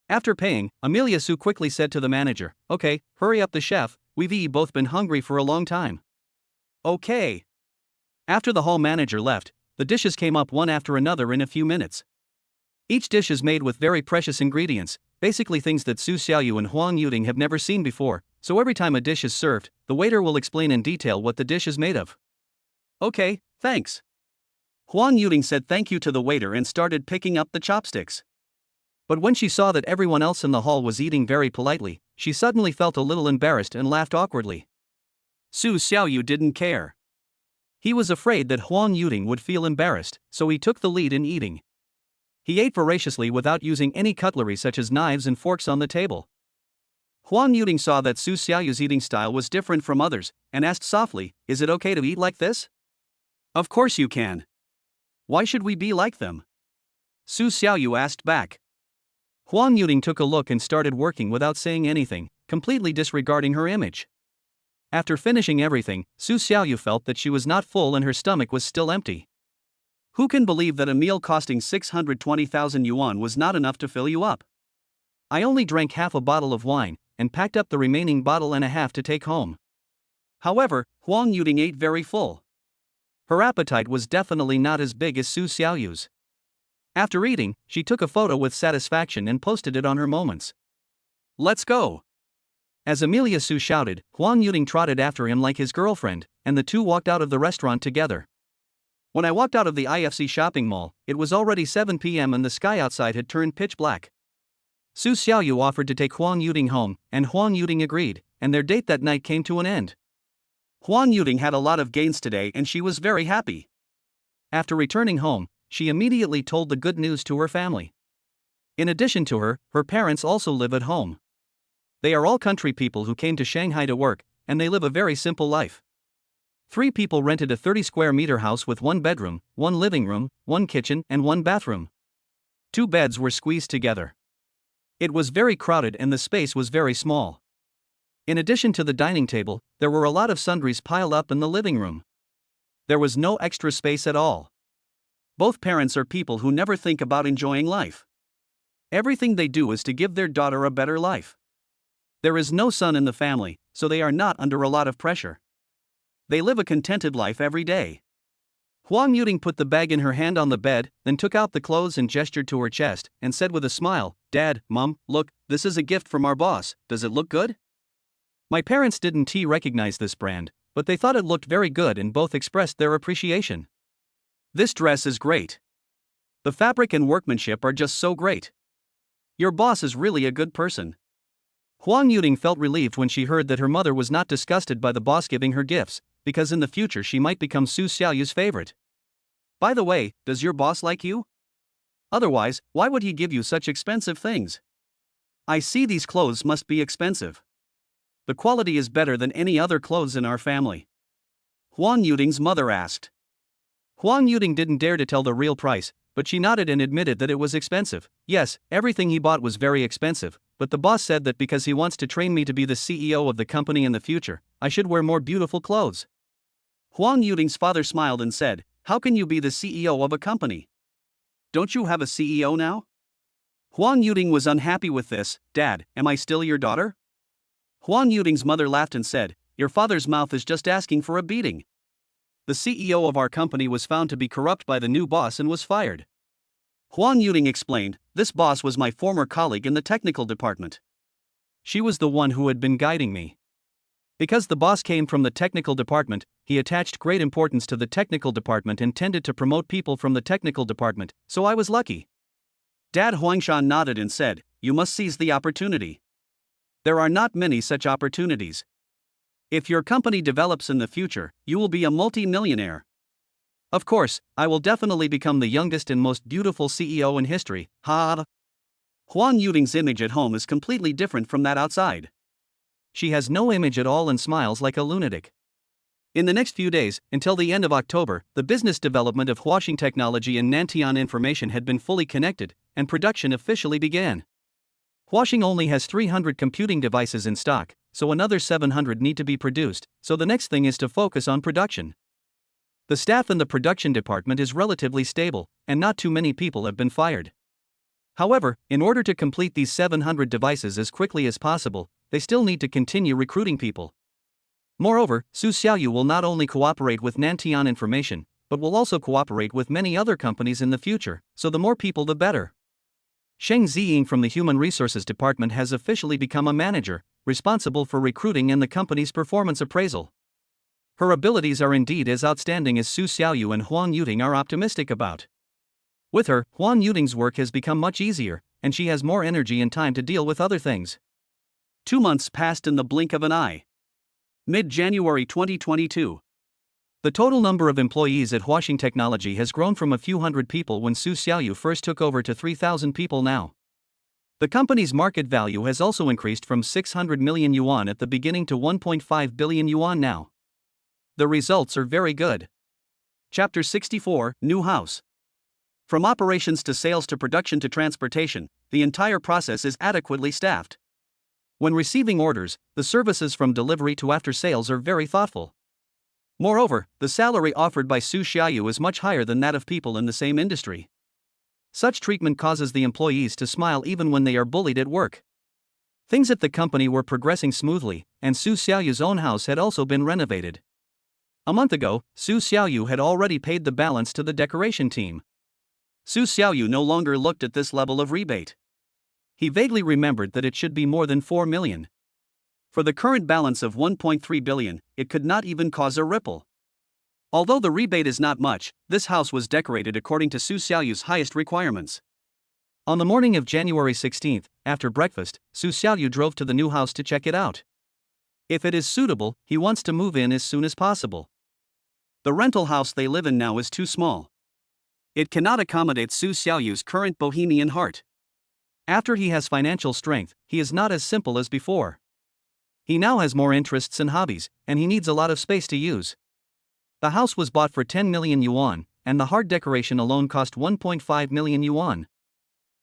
After paying, Amelia Su quickly said to the manager, "Okay, hurry up the chef, we've both been hungry for a long time." Okay. After the hall manager left, the dishes came up one after another in a few minutes. Each dish is made with very precious ingredients, basically things that Su Xiaoyu and Huang Yuding have never seen before, so every time a dish is served, the waiter will explain in detail what the dish is made of. Okay, thanks. Huang Yuding said thank you to the waiter and started picking up the chopsticks. But when she saw that everyone else in the hall was eating very politely, she suddenly felt a little embarrassed and laughed awkwardly. Su Xiaoyu didn't care. He was afraid that Huang Yuding would feel embarrassed, so he took the lead in eating. He ate voraciously without using any cutlery such as knives and forks on the table. Huang Yuding saw that Su Xiaoyu's eating style was different from others, and asked softly, "Is it okay to eat like this?" "Of course you can. Why should we be like them?" Su Xiaoyu asked back. Huang Yuding took a look and started working without saying anything, completely disregarding her image. After finishing everything, Su Xiaoyu felt that she was not full and her stomach was still empty. Who can believe that a meal costing 620,000 yuan was not enough to fill you up? I only drank half a bottle of wine, and packed up the remaining bottle and a half to take home. However, Huang Yuding ate very full. Her appetite was definitely not as big as Su Xiaoyu's. After eating, she took a photo with satisfaction and posted it on her Moments. "Let's go." As Amelia Su shouted, Huang Yuding trotted after him like his girlfriend, and the two walked out of the restaurant together. When I walked out of the IFC shopping mall, it was already 7 p.m. and the sky outside had turned pitch black. Su Xiaoyu offered to take Huang Yuding home, and Huang Yuding agreed, and their date that night came to an end. Huang Yuding had a lot of gains today and she was very happy. After returning home, she immediately told the good news to her family. In addition to her, her parents also live at home. They are all country people who came to Shanghai to work, and they live a very simple life. 3 people rented a 30 square meter house with 1 bedroom, 1 living room, 1 kitchen, and 1 bathroom. 2 beds were squeezed together. It was very crowded and the space was very small. In addition to the dining table, there were a lot of sundries piled up in the living room. There was no extra space at all. Both parents are people who never think about enjoying life. Everything they do is to give their daughter a better life. There is no son in the family, so they are not under a lot of pressure. They live a contented life every day. Huang Yuding put the bag in her hand on the bed, then took out the clothes and gestured to her chest, and said with a smile, "Dad, Mom, look, this is a gift from our boss, does it look good?" My parents didn't recognize this brand, but they thought it looked very good and both expressed their appreciation. "This dress is great. The fabric and workmanship are just so great. Your boss is really a good person." Huang Yuding felt relieved when she heard that her mother was not disgusted by the boss giving her gifts, because in the future she might become Su Xiaoyu's favorite. "By the way, does your boss like you? Otherwise, why would he give you such expensive things? I see these clothes must be expensive. The quality is better than any other clothes in our family." Huang Yuding's mother asked. Huang Yuding didn't dare to tell the real price, but she nodded and admitted that it was expensive. "Yes, everything he bought was very expensive, but the boss said that because he wants to train me to be the CEO of the company in the future, I should wear more beautiful clothes." Huang Yuding's father smiled and said, "How can you be the CEO of a company? Don't you have a CEO now?" Huang Yuding was unhappy with this. "Dad, am I still your daughter?" Huang Yuding's mother laughed and said, Your father's mouth is just asking for a beating. The CEO of our company was found to be corrupt by the new boss and was fired. Huang Yuting explained, this boss was my former colleague in the technical department. She was the one who had been guiding me. Because the boss came from the technical department, he attached great importance to the technical department and tended to promote people from the technical department, so I was lucky. Dad Huangshan nodded and said, you must seize the opportunity. There are not many such opportunities. If your company develops in the future, you will be a multi-millionaire. Of course, I will definitely become the youngest and most beautiful CEO in history, ha! Huang Yuting's image at home is completely different from that outside. She has no image at all and smiles like a lunatic. In the next few days, until the end of October, the business development of Huaxing Technology and Nantian Information had been fully connected, and production officially began. Huaxing only has 300 computing devices in stock, so another 700 need to be produced, so the next thing is to focus on production. The staff in the production department is relatively stable, and not too many people have been fired. However, in order to complete these 700 devices as quickly as possible, they still need to continue recruiting people. Moreover, Su Xiaoyu will not only cooperate with Nantian Information, but will also cooperate with many other companies in the future, so the more people the better. Sheng Ziying from the Human Resources Department has officially become a manager, responsible for recruiting and the company's performance appraisal. Her abilities are indeed as outstanding as Su Xiaoyu and Huang Yuting are optimistic about. With her, Huang Yuting's work has become much easier, and she has more energy and time to deal with other things. 2 months passed in the blink of an eye. Mid-January 2022. The total number of employees at Huaxing Technology has grown from a few hundred people when Su Xiaoyu first took over to 3,000 people now. The company's market value has also increased from 600 million yuan at the beginning to 1.5 billion yuan now. The results are very good. Chapter 64, New House. From operations to sales to production to transportation, the entire process is adequately staffed. When receiving orders, the services from delivery to after sales are very thoughtful. Moreover, the salary offered by Su Xiaoyu is much higher than that of people in the same industry. Such treatment causes the employees to smile even when they are bullied at work. Things at the company were progressing smoothly, and Su Xiaoyu's own house had also been renovated. A month ago, Su Xiaoyu had already paid the balance to the decoration team. Su Xiaoyu no longer looked at this level of rebate. He vaguely remembered that it should be more than 4 million. For the current balance of 1.3 billion, it could not even cause a ripple. Although the rebate is not much, this house was decorated according to Su Xiaoyu's highest requirements. On the morning of January 16th, after breakfast, Su Xiaoyu drove to the new house to check it out. If it is suitable, he wants to move in as soon as possible. The rental house they live in now is too small. It cannot accommodate Su Xiaoyu's current bohemian heart. After he has financial strength, he is not as simple as before. He now has more interests and hobbies, and he needs a lot of space to use. The house was bought for 10 million yuan, and the hard decoration alone cost 1.5 million yuan.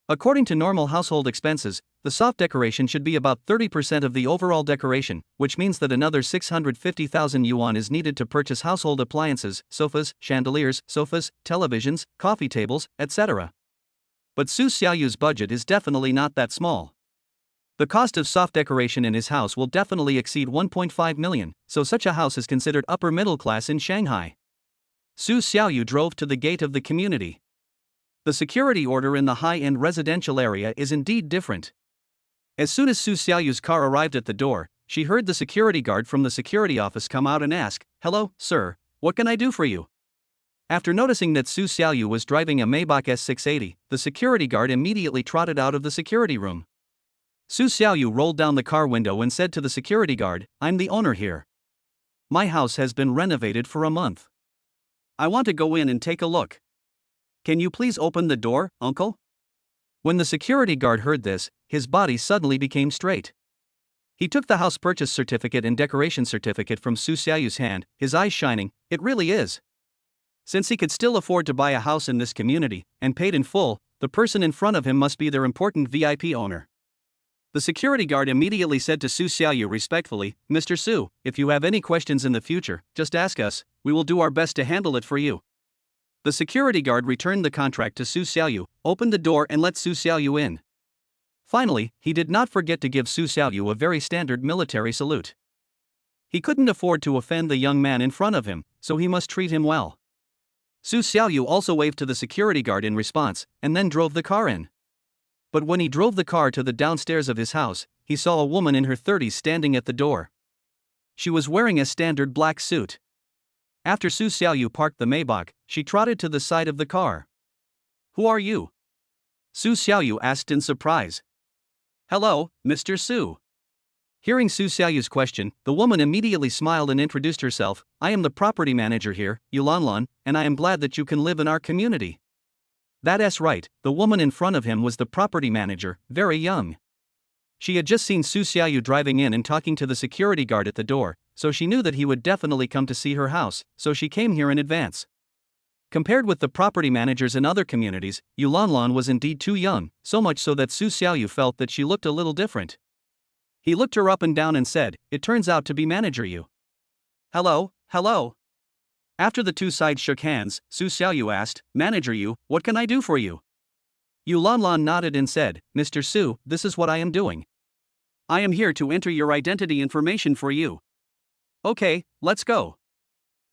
According to normal household expenses, the soft decoration should be about 30% of the overall decoration, which means that another 650,000 yuan is needed to purchase household appliances, sofas, chandeliers, televisions, coffee tables, etc. But Su Xiaoyu's budget is definitely not that small. The cost of soft decoration in his house will definitely exceed 1.5 million, so such a house is considered upper middle class in Shanghai. Su Xiaoyu drove to the gate of the community. The security order in the high-end residential area is indeed different. As soon as Su Xiaoyu's car arrived at the door, she heard the security guard from the security office come out and ask, "Hello, sir, what can I do for you?" After noticing that Su Xiaoyu was driving a Maybach S680, the security guard immediately trotted out of the security room. Su Xiaoyu rolled down the car window and said to the security guard, "I'm the owner here. My house has been renovated for a month. I want to go in and take a look. Can you please open the door, uncle?" When the security guard heard this, his body suddenly became straight. He took the house purchase certificate and decoration certificate from Su Xiaoyu's hand, his eyes shining. It really is. Since he could still afford to buy a house in this community, and paid in full, the person in front of him must be their important VIP owner. The security guard immediately said to Su Xiaoyu respectfully, "Mr. Su, if you have any questions in the future, just ask us, we will do our best to handle it for you." The security guard returned the contract to Su Xiaoyu, opened the door and let Su Xiaoyu in. Finally, he did not forget to give Su Xiaoyu a very standard military salute. He couldn't afford to offend the young man in front of him, so he must treat him well. Su Xiaoyu also waved to the security guard in response, and then drove the car in. But when he drove the car to the downstairs of his house, he saw a woman in her 30s standing at the door. She was wearing a standard black suit. After Su Xiaoyu parked the Maybach, she trotted to the side of the car. "Who are you?" Su Xiaoyu asked in surprise. "Hello, Mr. Su." Hearing Su Xiaoyu's question, the woman immediately smiled and introduced herself. "I am the property manager here, Yulanlan, and I am glad that you can live in our community." That's right, the woman in front of him was the property manager, very young. She had just seen Su Xiaoyu driving in and talking to the security guard at the door, so she knew that he would definitely come to see her house, so she came here in advance. Compared with the property managers in other communities, Yulanlan was indeed too young, so much so that Su Xiaoyu felt that she looked a little different. He looked her up and down and said, "It turns out to be Manager Yu." "Hello, hello." After the two sides shook hands, Su Xiaoyu asked, "Manager Yu, what can I do for you?" Yulanlan nodded and said, "Mr. Su, this is what I am doing. I am here to enter your identity information for you." "Okay, let's go."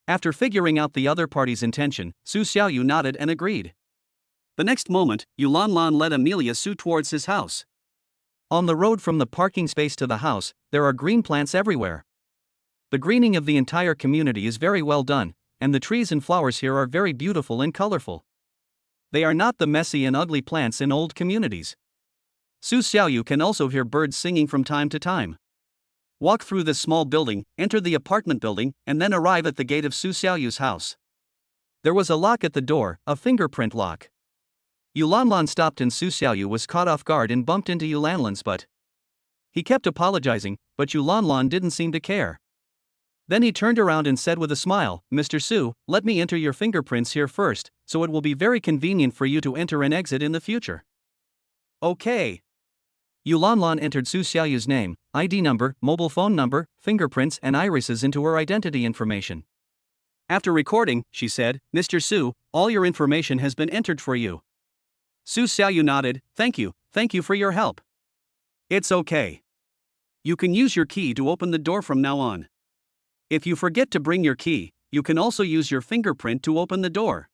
After figuring out the other party's intention, Su Xiaoyu nodded and agreed. The next moment, Yulanlan led Amelia Su towards his house. On the road from the parking space to the house, there are green plants everywhere. The greening of the entire community is very well done, and the trees and flowers here are very beautiful and colorful. They are not the messy and ugly plants in old communities. Su Xiaoyu can also hear birds singing from time to time. Walk through this small building, enter the apartment building, and then arrive at the gate of Su Xiaoyu's house. There was a lock at the door, a fingerprint lock. Yulanlan stopped and Su Xiaoyu was caught off guard and bumped into Yulanlan's butt. He kept apologizing, but Yulanlan didn't seem to care. Then he turned around and said with a smile, "Mr. Su, let me enter your fingerprints here first, so it will be very convenient for you to enter and exit in the future." "Okay." Yulanlan entered Su Xiaoyu's name, ID number, mobile phone number, fingerprints and irises into her identity information. After recording, she said, "Mr. Su, all your information has been entered for you." Su Xiaoyu nodded, thank you for your help." "It's okay. You can use your key to open the door from now on. If you forget to bring your key, you can also use your fingerprint to open the door."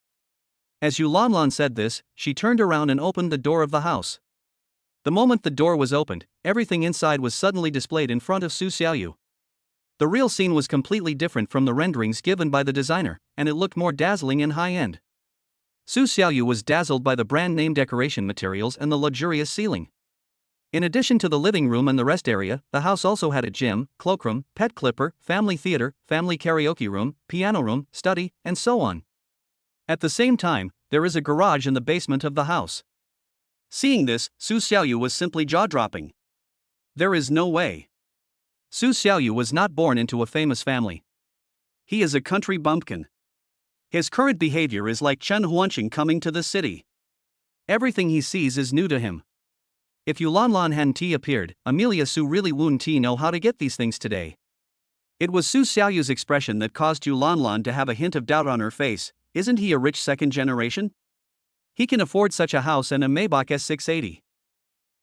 As Yulanlan said this, she turned around and opened the door of the house. The moment the door was opened, everything inside was suddenly displayed in front of Su Xiaoyu. The real scene was completely different from the renderings given by the designer, and it looked more dazzling and high-end. Su Xiaoyu was dazzled by the brand-name decoration materials and the luxurious ceiling. In addition to the living room and the rest area, the house also had a gym, cloakroom, pet clipper, family theater, family karaoke room, piano room, study, and so on. At the same time, there is a garage in the basement of the house. Seeing this, Su Xiaoyu was simply jaw-dropping. There is no way. Su Xiaoyu was not born into a famous family. He is a country bumpkin. His current behavior is like Chen Huanqing coming to the city. Everything he sees is new to him. If Yulanlan hadn't appeared, Amelia Su really wouldn't know how to get these things today. It was Su Xiaoyu's expression that caused Yulanlan to have a hint of doubt on her face. Isn't he a rich second generation? He can afford such a house and a Maybach S680.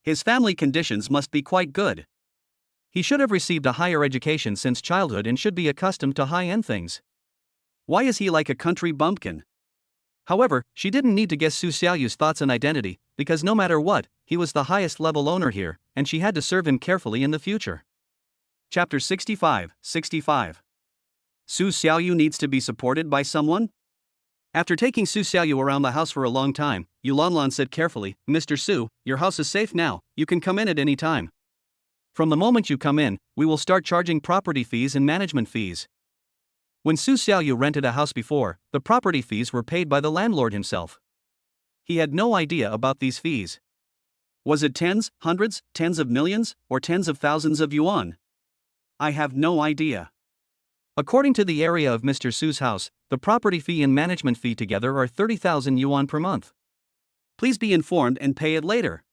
His family conditions must be quite good. He should have received a higher education since childhood and should be accustomed to high-end things. Why is he like a country bumpkin? However, she didn't need to guess Su Xiaoyu's thoughts and identity, because no matter what, he was the highest level owner here, and she had to serve him carefully in the future. Chapter 65. Su Xiaoyu needs to be supported by someone? After taking Su Xiaoyu around the house for a long time, Yulanlan said carefully, "Mr. Su, your house is safe now, you can come in at any time. From the moment you come in, we will start charging property fees and management fees." When Su Xiaoyu rented a house before, the property fees were paid by the landlord himself. He had no idea about these fees. Was it tens, hundreds, tens of millions, or tens of thousands of yuan? I have no idea. According to the area of Mr. Su's house, the property fee and management fee together are 30,000 yuan per month. Please be informed and pay it later.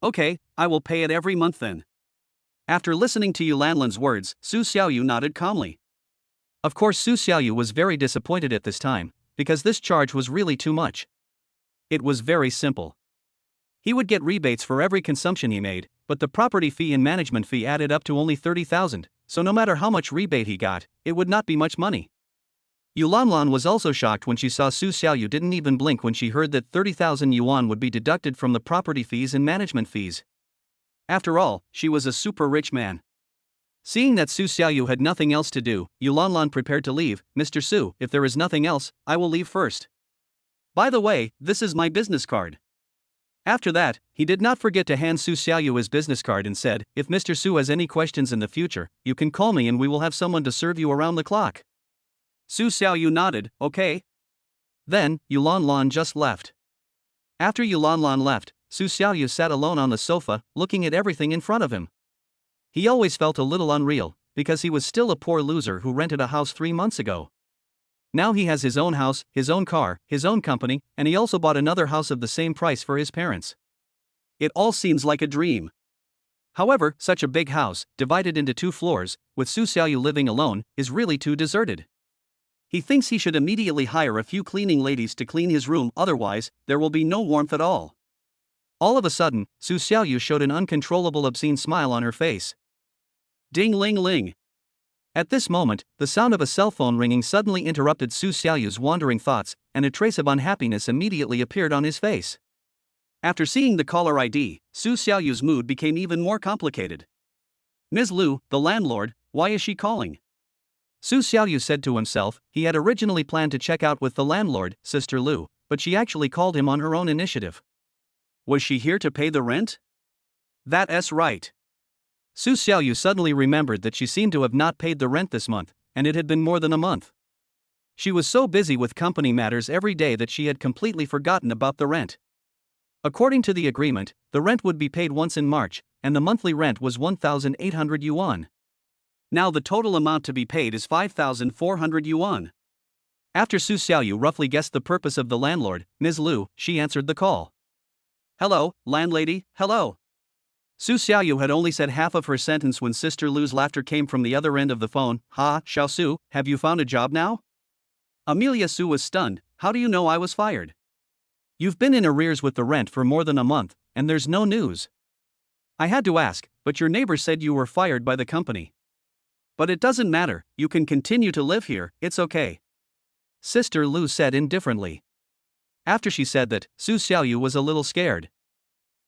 Okay, I will pay it every month then. After listening to Yulanlan's words, Su Xiaoyu nodded calmly. Of course, Su Xiaoyu was very disappointed at this time, because this charge was really too much. It was very simple. He would get rebates for every consumption he made, but the property fee and management fee added up to only 30,000, so no matter how much rebate he got, it would not be much money. Yulanlan was also shocked when she saw Su Xiaoyu didn't even blink when she heard that 30,000 yuan would be deducted from the property fees and management fees. After all, she was a super rich man. Seeing that Su Xiaoyu had nothing else to do, Yulanlan prepared to leave. Mr. Su, if there is nothing else, I will leave first. By the way, this is my business card. After that, he did not forget to hand Su Xiaoyu his business card and said, if Mr. Su has any questions in the future, you can call me and we will have someone to serve you around the clock. Su Xiaoyu nodded, okay. Then, Yulanlan just left. After Yulanlan left, Su Xiaoyu sat alone on the sofa, looking at everything in front of him. He always felt a little unreal, because he was still a poor loser who rented a house 3 months ago. Now he has his own house, his own car, his own company, and he also bought another house of the same price for his parents. It all seems like a dream. However, such a big house, divided into 2 floors, with Su Xiaoyu living alone, is really too deserted. He thinks he should immediately hire a few cleaning ladies to clean his room, otherwise, there will be no warmth at all. All of a sudden, Su Xiaoyu showed an uncontrollable obscene smile on her face. Ding-ling-ling. At this moment, the sound of a cell phone ringing suddenly interrupted Su Xiaoyu's wandering thoughts, and a trace of unhappiness immediately appeared on his face. After seeing the caller ID, Su Xiaoyu's mood became even more complicated. Ms. Lu, the landlord, why is she calling? Su Xiaoyu said to himself. He had originally planned to check out with the landlord, Sister Lu, but she actually called him on her own initiative. Was she here to pay the rent? That's right. Su Xiaoyu suddenly remembered that she seemed to have not paid the rent this month, and it had been more than a month. She was so busy with company matters every day that she had completely forgotten about the rent. According to the agreement, the rent would be paid once in March, and the monthly rent was 1,800 yuan. Now the total amount to be paid is 5,400 yuan. After Su Xiaoyu roughly guessed the purpose of the landlord, Ms. Lu, she answered the call. Hello, landlady, hello. Su Xiaoyu had only said half of her sentence when Sister Lu's laughter came from the other end of the phone. Ha, Xiao Su, have you found a job now? Amelia Su was stunned. How do you know I was fired? You've been in arrears with the rent for more than a month, and there's no news. I had to ask, but your neighbor said you were fired by the company. But it doesn't matter, you can continue to live here, it's okay. Sister Lu said indifferently. After she said that, Su Xiaoyu was a little scared.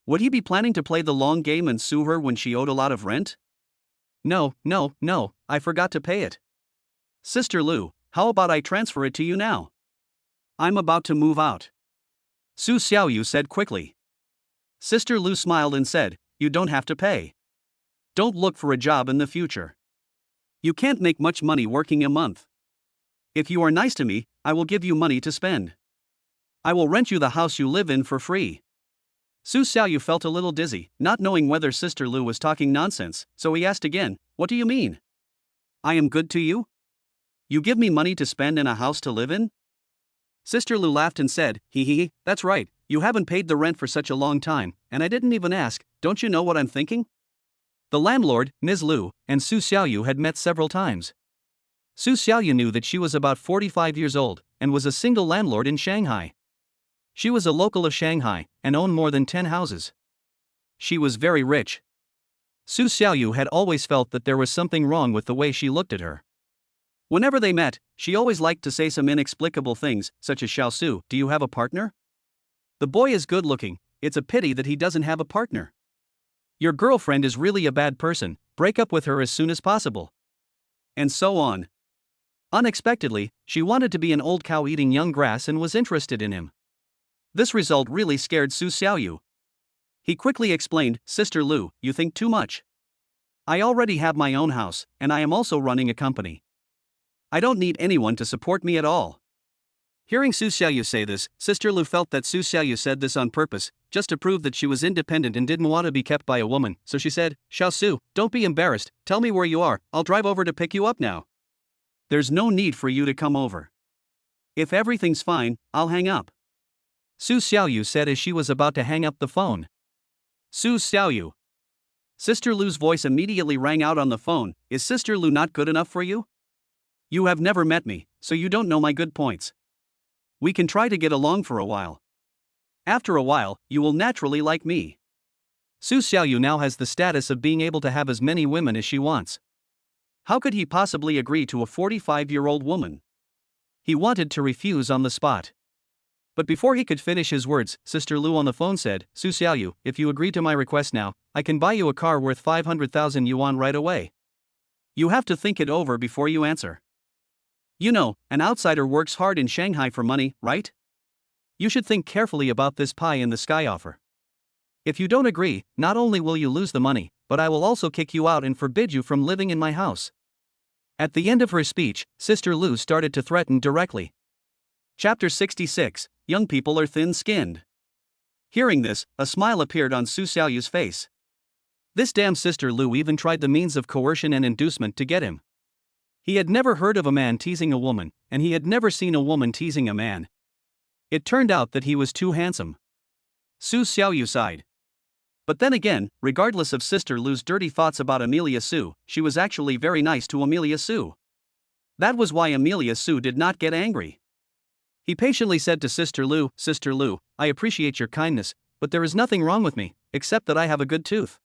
Would he be planning to play the long game and sue her when she owed a lot of rent? No, I forgot to pay it. Sister Lu, how about I transfer it to you now? I'm about to move out. Su Xiaoyu said quickly. Sister Lu smiled and said, you don't have to pay. Don't look for a job in the future. You can't make much money working a month. If you are nice to me, I will give you money to spend. I will rent you the house you live in for free. Su Xiaoyu felt a little dizzy, not knowing whether Sister Lu was talking nonsense, so he asked again, what do you mean? I am good to you? You give me money to spend and a house to live in? Sister Lu laughed and said, hee, that's right, you haven't paid the rent for such a long time, and I didn't even ask, don't you know what I'm thinking? The landlord, Ms. Lu, and Su Xiaoyu had met several times. Su Xiaoyu knew that she was about 45 years old, and was a single landlord in Shanghai. She was a local of Shanghai, and owned more than 10 houses. She was very rich. Su Xiaoyu had always felt that there was something wrong with the way she looked at her. Whenever they met, she always liked to say some inexplicable things, such as Xiao Su, do you have a partner? The boy is good looking, it's a pity that he doesn't have a partner. Your girlfriend is really a bad person, break up with her as soon as possible. And so on. Unexpectedly, she wanted to be an old cow eating young grass and was interested in him. This result really scared Su Xiaoyu. He quickly explained, Sister Lu, you think too much. I already have my own house, and I am also running a company. I don't need anyone to support me at all. Hearing Su Xiaoyu say this, Sister Lu felt that Su Xiaoyu said this on purpose, just to prove that she was independent and didn't want to be kept by a woman, so she said, Xiao Su, don't be embarrassed, tell me where you are, I'll drive over to pick you up now. There's no need for you to come over. If everything's fine, I'll hang up. Su Xiaoyu said as she was about to hang up the phone. Su Xiaoyu. Sister Lu's voice immediately rang out on the phone, is Sister Lu not good enough for you? You have never met me, so you don't know my good points. We can try to get along for a while. After a while, you will naturally like me. Su Xiaoyu now has the status of being able to have as many women as she wants. How could he possibly agree to a 45-year-old woman? He wanted to refuse on the spot. But before he could finish his words, Sister Lu on the phone said, Su Xiaoyu, if you agree to my request now, I can buy you a car worth 500,000 yuan right away. You have to think it over before you answer. You know, an outsider works hard in Shanghai for money, right? You should think carefully about this pie-in-the-sky offer. If you don't agree, not only will you lose the money, but I will also kick you out and forbid you from living in my house. At the end of her speech, Sister Lu started to threaten directly. Chapter 66, Young People Are Thin-Skinned. Hearing this, a smile appeared on Su Xiaoyu's face. This damn Sister Lu even tried the means of coercion and inducement to get him. He had never heard of a man teasing a woman, and he had never seen a woman teasing a man. It turned out that he was too handsome. Su Xiaoyu sighed. But then again, regardless of Sister Lu's dirty thoughts about Amelia Su, she was actually very nice to Amelia Su. That was why Amelia Su did not get angry. He patiently said to Sister Lu, I appreciate your kindness, but there is nothing wrong with me, except that I have a good tooth.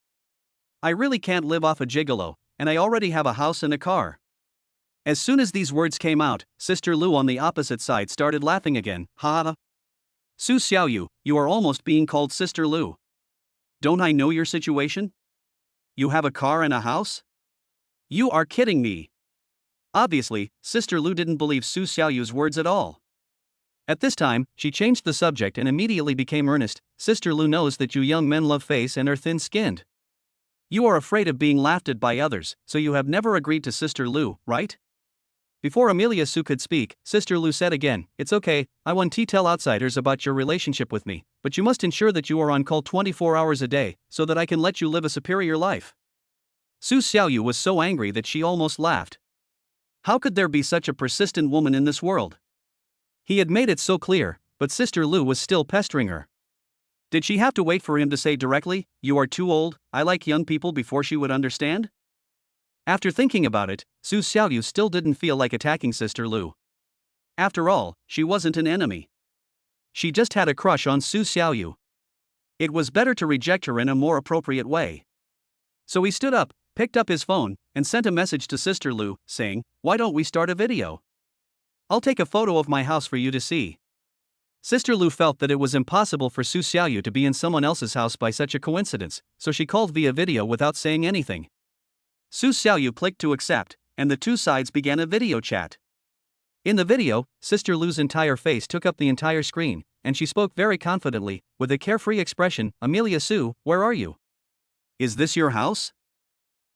I really can't live off a gigolo, and I already have a house and a car. As soon as these words came out, Sister Lu on the opposite side started laughing again. Ha ha. Su Xiaoyu, you are almost being called Sister Lu. Don't I know your situation? You have a car and a house? You are kidding me. Obviously, Sister Lu didn't believe Su Xiaoyu's words at all. At this time, she changed the subject and immediately became earnest. Sister Lu knows that you young men love face and are thin-skinned. You are afraid of being laughed at by others, so you have never agreed to Sister Lu, right? Before Amelia Su could speak, Sister Lu said again, It's okay, I won't tell outsiders about your relationship with me, but you must ensure that you are on call 24 hours a day, so that I can let you live a superior life. Su Xiaoyu was so angry that she almost laughed. How could there be such a persistent woman in this world? He had made it so clear, but Sister Lu was still pestering her. Did she have to wait for him to say directly, You are too old, I like young people before she would understand? After thinking about it, Su Xiaoyu still didn't feel like attacking Sister Lu. After all, she wasn't an enemy. She just had a crush on Su Xiaoyu. It was better to reject her in a more appropriate way. So he stood up, picked up his phone, and sent a message to Sister Lu, saying, Why don't we start a video? I'll take a photo of my house for you to see. Sister Lu felt that it was impossible for Su Xiaoyu to be in someone else's house by such a coincidence, so she called via video without saying anything. Su Xiaoyu clicked to accept, and the two sides began a video chat. In the video, Sister Lu's entire face took up the entire screen, and she spoke very confidently, with a carefree expression, Amelia Su, where are you? Is this your house?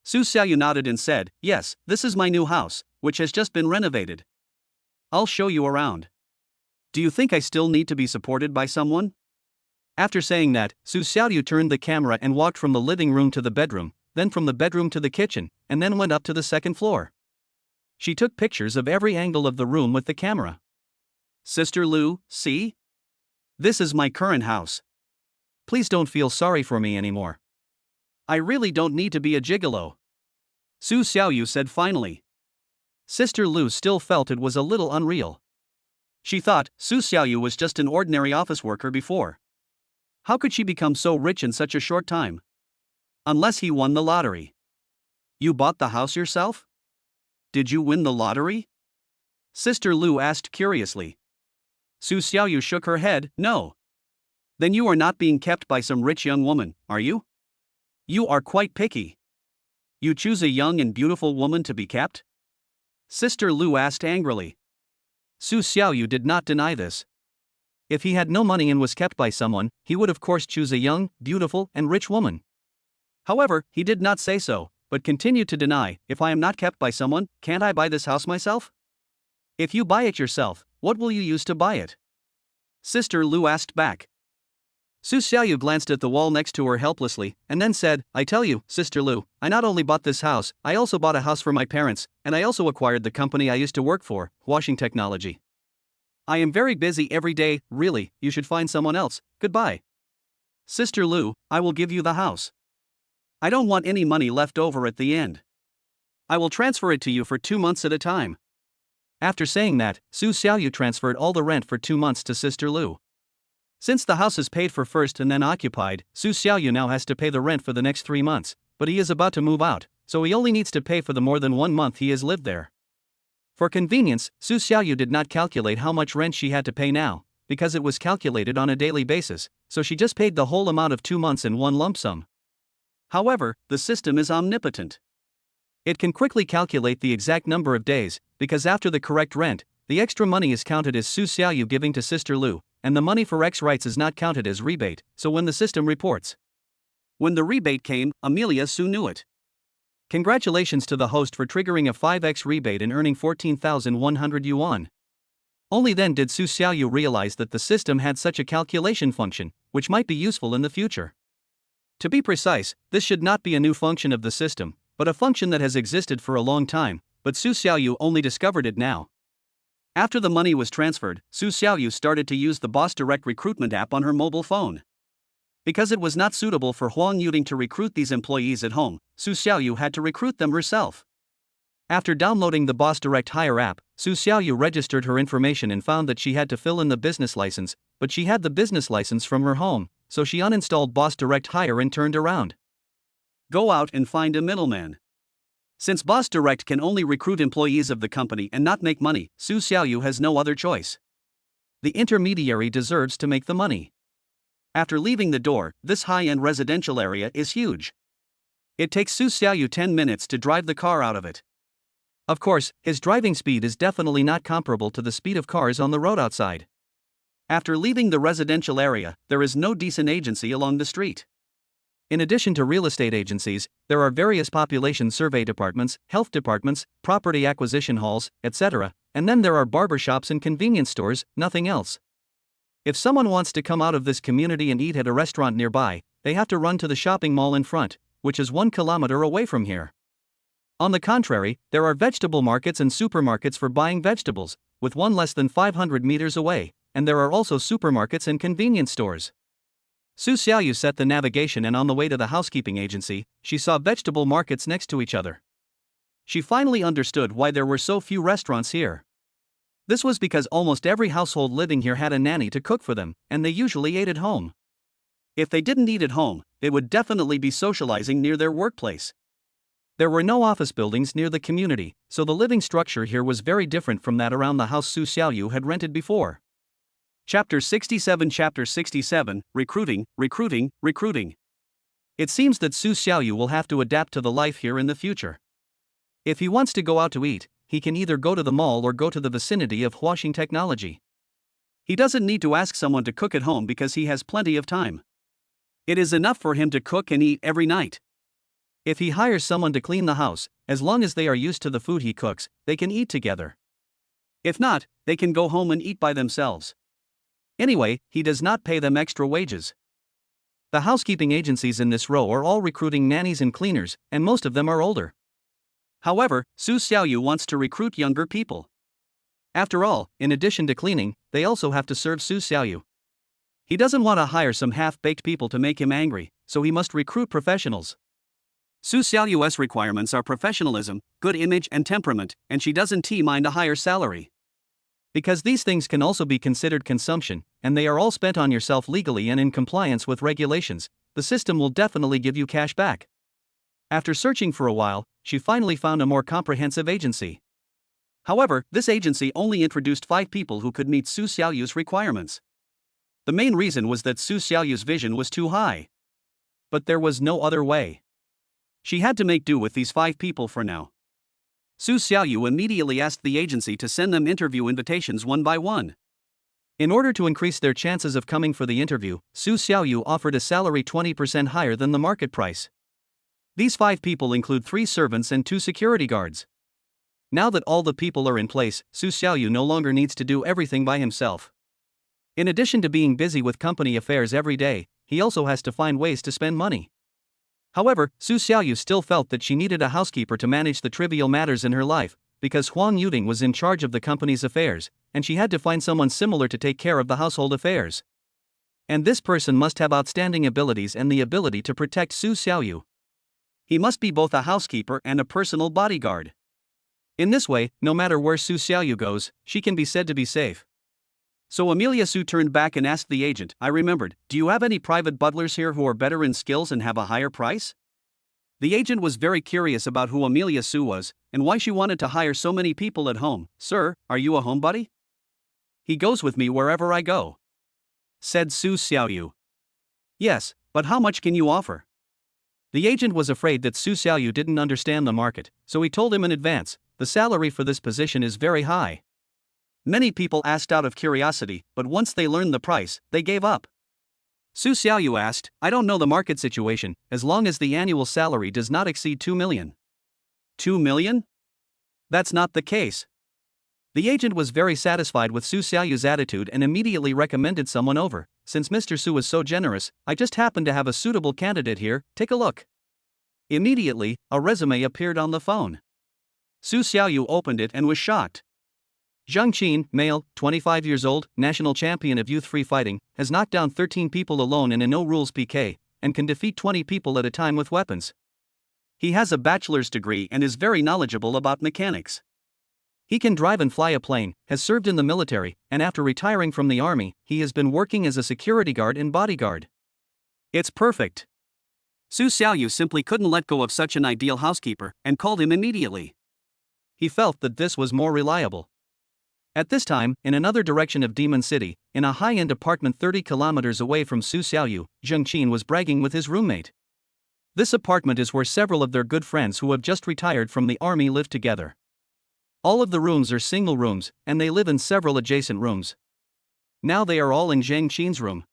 Su Xiaoyu nodded and said, Yes, this is my new house, which has just been renovated. I'll show you around. Do you think I still need to be supported by someone? After saying that, Su Xiaoyu turned the camera and walked from the living room to the bedroom, then from the bedroom to the kitchen, and then went up to the second floor. She took pictures of every angle of the room with the camera. Sister Lu, see? This is my current house. Please don't feel sorry for me anymore. I really don't need to be a gigolo. Su Xiaoyu said finally. Sister Lu still felt it was a little unreal. She thought Su Xiaoyu was just an ordinary office worker before. How could she become so rich in such a short time? Unless he won the lottery. You bought the house yourself? Did you win the lottery? Sister Lu asked curiously. Su Xiaoyu shook her head, no. Then you are not being kept by some rich young woman, are you? You are quite picky. You choose a young and beautiful woman to be kept? Sister Lu asked angrily. Su Xiaoyu did not deny this. If he had no money and was kept by someone, he would of course choose a young, beautiful, and rich woman. However, he did not say so, but continued to deny, if I am not kept by someone, can't I buy this house myself? If you buy it yourself, what will you use to buy it? Sister Lu asked back. Su Xiaoyu glanced at the wall next to her helplessly, and then said, I tell you, Sister Lu, I not only bought this house, I also bought a house for my parents, and I also acquired the company I used to work for, washing technology. I am very busy every day, really, you should find someone else, goodbye. Sister Lu, I will give you the house. I don't want any money left over at the end. I will transfer it to you for 2 months at a time. After saying that, Su Xiaoyu transferred all the rent for 2 months to Sister Lu. Since the house is paid for first and then occupied, Su Xiaoyu now has to pay the rent for the next 3 months, but he is about to move out, so he only needs to pay for the more than 1 month he has lived there. For convenience, Su Xiaoyu did not calculate how much rent she had to pay now, because it was calculated on a daily basis, so she just paid the whole amount of 2 months in one lump sum. However, the system is omnipotent. It can quickly calculate the exact number of days, because after the correct rent, the extra money is counted as Su Xiaoyu giving to Sister Lu, and the money for X rights is not counted as rebate, so when the system reports. When the rebate came, Amelia Su knew it. Congratulations to the host for triggering a 5x rebate and earning 14,100 yuan. Only then did Su Xiaoyu realize that the system had such a calculation function, which might be useful in the future. To be precise, this should not be a new function of the system, but a function that has existed for a long time, but Su Xiaoyu only discovered it now. After the money was transferred, Su Xiaoyu started to use the Boss Direct recruitment app on her mobile phone. Because it was not suitable for Huang Yuding to recruit these employees at home, Su Xiaoyu had to recruit them herself. After downloading the Boss Direct Hire app, Su Xiaoyu registered her information and found that she had to fill in the business license, but she had the business license from her home, so she uninstalled Boss Direct Hire and turned around. Go out and find a middleman. Since Boss Direct can only recruit employees of the company and not make money, Su Xiaoyu has no other choice. The intermediary deserves to make the money. After leaving the door, this high-end residential area is huge. It takes Su Xiaoyu 10 minutes to drive the car out of it. Of course, his driving speed is definitely not comparable to the speed of cars on the road outside. After leaving the residential area, there is no decent agency along the street. In addition to real estate agencies, there are various population survey departments, health departments, property acquisition halls, etc., and then there are barbershops and convenience stores, nothing else. If someone wants to come out of this community and eat at a restaurant nearby, they have to run to the shopping mall in front, which is 1 kilometer away from here. On the contrary, there are vegetable markets and supermarkets for buying vegetables, with one less than 500 meters away, and there are also supermarkets and convenience stores. Su Xiaoyu set the navigation and on the way to the housekeeping agency, she saw vegetable markets next to each other. She finally understood why there were so few restaurants here. This was because almost every household living here had a nanny to cook for them, and they usually ate at home. If they didn't eat at home, they would definitely be socializing near their workplace. There were no office buildings near the community, so the living structure here was very different from that around the house Su Xiaoyu had rented before. Chapter 67 Recruiting. It seems that Su Xiaoyu will have to adapt to the life here in the future. If he wants to go out to eat, he can either go to the mall or go to the vicinity of Huaxing Technology. He doesn't need to ask someone to cook at home because he has plenty of time. It is enough for him to cook and eat every night. If he hires someone to clean the house, as long as they are used to the food he cooks, they can eat together. If not, they can go home and eat by themselves. Anyway, he does not pay them extra wages. The housekeeping agencies in this row are all recruiting nannies and cleaners, and most of them are older. However, Su Xiaoyu wants to recruit younger people. After all, in addition to cleaning, they also have to serve Su Xiaoyu. He doesn't want to hire some half-baked people to make him angry, so he must recruit professionals. Su Xiaoyu's requirements are professionalism, good image and temperament, and she doesn't mind a higher salary. Because these things can also be considered consumption, and they are all spent on yourself legally and in compliance with regulations, the system will definitely give you cash back. After searching for a while, she finally found a more comprehensive agency. However, this agency only introduced 5 people who could meet Su Xiaoyu's requirements. The main reason was that Su Xiaoyu's vision was too high. But there was no other way. She had to make do with these 5 people for now. Su Xiaoyu immediately asked the agency to send them interview invitations one by one. In order to increase their chances of coming for the interview, Su Xiaoyu offered a salary 20% higher than the market price. These 5 people include 3 servants and 2 security guards. Now that all the people are in place, Su Xiaoyu no longer needs to do everything by himself. In addition to being busy with company affairs every day, he also has to find ways to spend money. However, Su Xiaoyu still felt that she needed a housekeeper to manage the trivial matters in her life, because Huang Yuding was in charge of the company's affairs, and she had to find someone similar to take care of the household affairs. And this person must have outstanding abilities and the ability to protect Su Xiaoyu. He must be both a housekeeper and a personal bodyguard. In this way, no matter where Su Xiaoyu goes, she can be said to be safe. So Amelia Sue turned back and asked the agent, I remembered, do you have any private butlers here who are better in skills and have a higher price? The agent was very curious about who Amelia Sue was, and why she wanted to hire so many people at home. Sir, are you a homebody? He goes with me wherever I go, said Su Xiaoyu. Yes, but how much can you offer? The agent was afraid that Su Xiaoyu didn't understand the market, so he told him in advance, the salary for this position is very high. Many people asked out of curiosity, but once they learned the price, they gave up. Su Xiaoyu asked, I don't know the market situation, as long as the annual salary does not exceed 2 million. 2 million? That's not the case. The agent was very satisfied with Su Xiaoyu's attitude and immediately recommended someone over. Since Mr. Su is so generous, I just happen to have a suitable candidate here, take a look. Immediately, a resume appeared on the phone. Su Xiaoyu opened it and was shocked. Zhang Qin, male, 25 years old, national champion of youth free fighting, has knocked down 13 people alone in a no-rules PK, and can defeat 20 people at a time with weapons. He has a bachelor's degree and is very knowledgeable about mechanics. He can drive and fly a plane, has served in the military, and after retiring from the army, he has been working as a security guard and bodyguard. It's perfect. Su Xiaoyu simply couldn't let go of such an ideal housekeeper, and called him immediately. He felt that this was more reliable. At this time, in another direction of Demon City, in a high-end apartment 30 kilometers away from Su Xiaoyu, Zhang Qin was bragging with his roommate. This apartment is where several of their good friends who have just retired from the army live together. All of the rooms are single rooms, and they live in several adjacent rooms. Now they are all in Zhang Qin's room.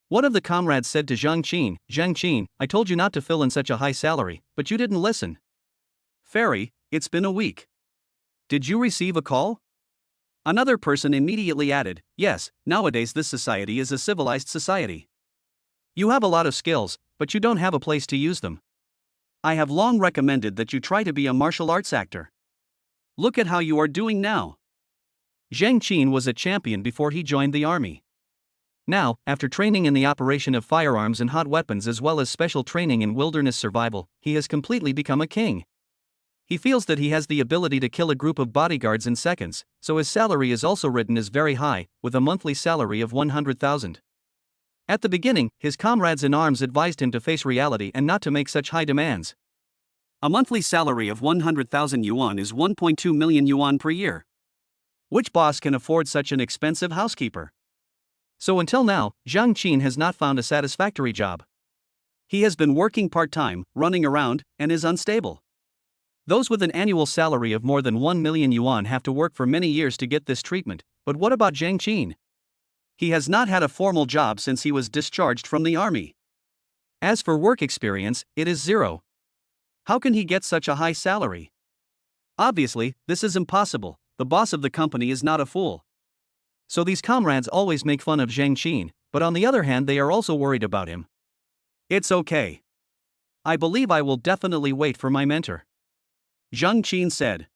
One of the comrades said to Zhang Qin, I told you not to fill in such a high salary, but you didn't listen. Fairy, it's been a week. Did you receive a call? Another person immediately added, yes, nowadays this society is a civilized society. You have a lot of skills, but you don't have a place to use them. I have long recommended that you try to be a martial arts actor. Look at how you are doing now. Zhang Qin was a champion before he joined the army. Now, after training in the operation of firearms and hot weapons as well as special training in wilderness survival, he has completely become a king. He feels that he has the ability to kill a group of bodyguards in seconds, so his salary is also written as very high, with a monthly salary of 100,000. At the beginning, his comrades in arms advised him to face reality and not to make such high demands. A monthly salary of 100,000 yuan is 1.2 million yuan per year. Which boss can afford such an expensive housekeeper? So until now, Zhang Qin has not found a satisfactory job. He has been working part-time, running around, and is unstable. Those with an annual salary of more than 1 million yuan have to work for many years to get this treatment, but what about Zhang Qin? He has not had a formal job since he was discharged from the army. As for work experience, it is 0. How can he get such a high salary? Obviously, this is impossible. The boss of the company is not a fool. So these comrades always make fun of Zhang Qin, but on the other hand they are also worried about him. It's okay. I believe I will definitely wait for my mentor, Zhang Qin said.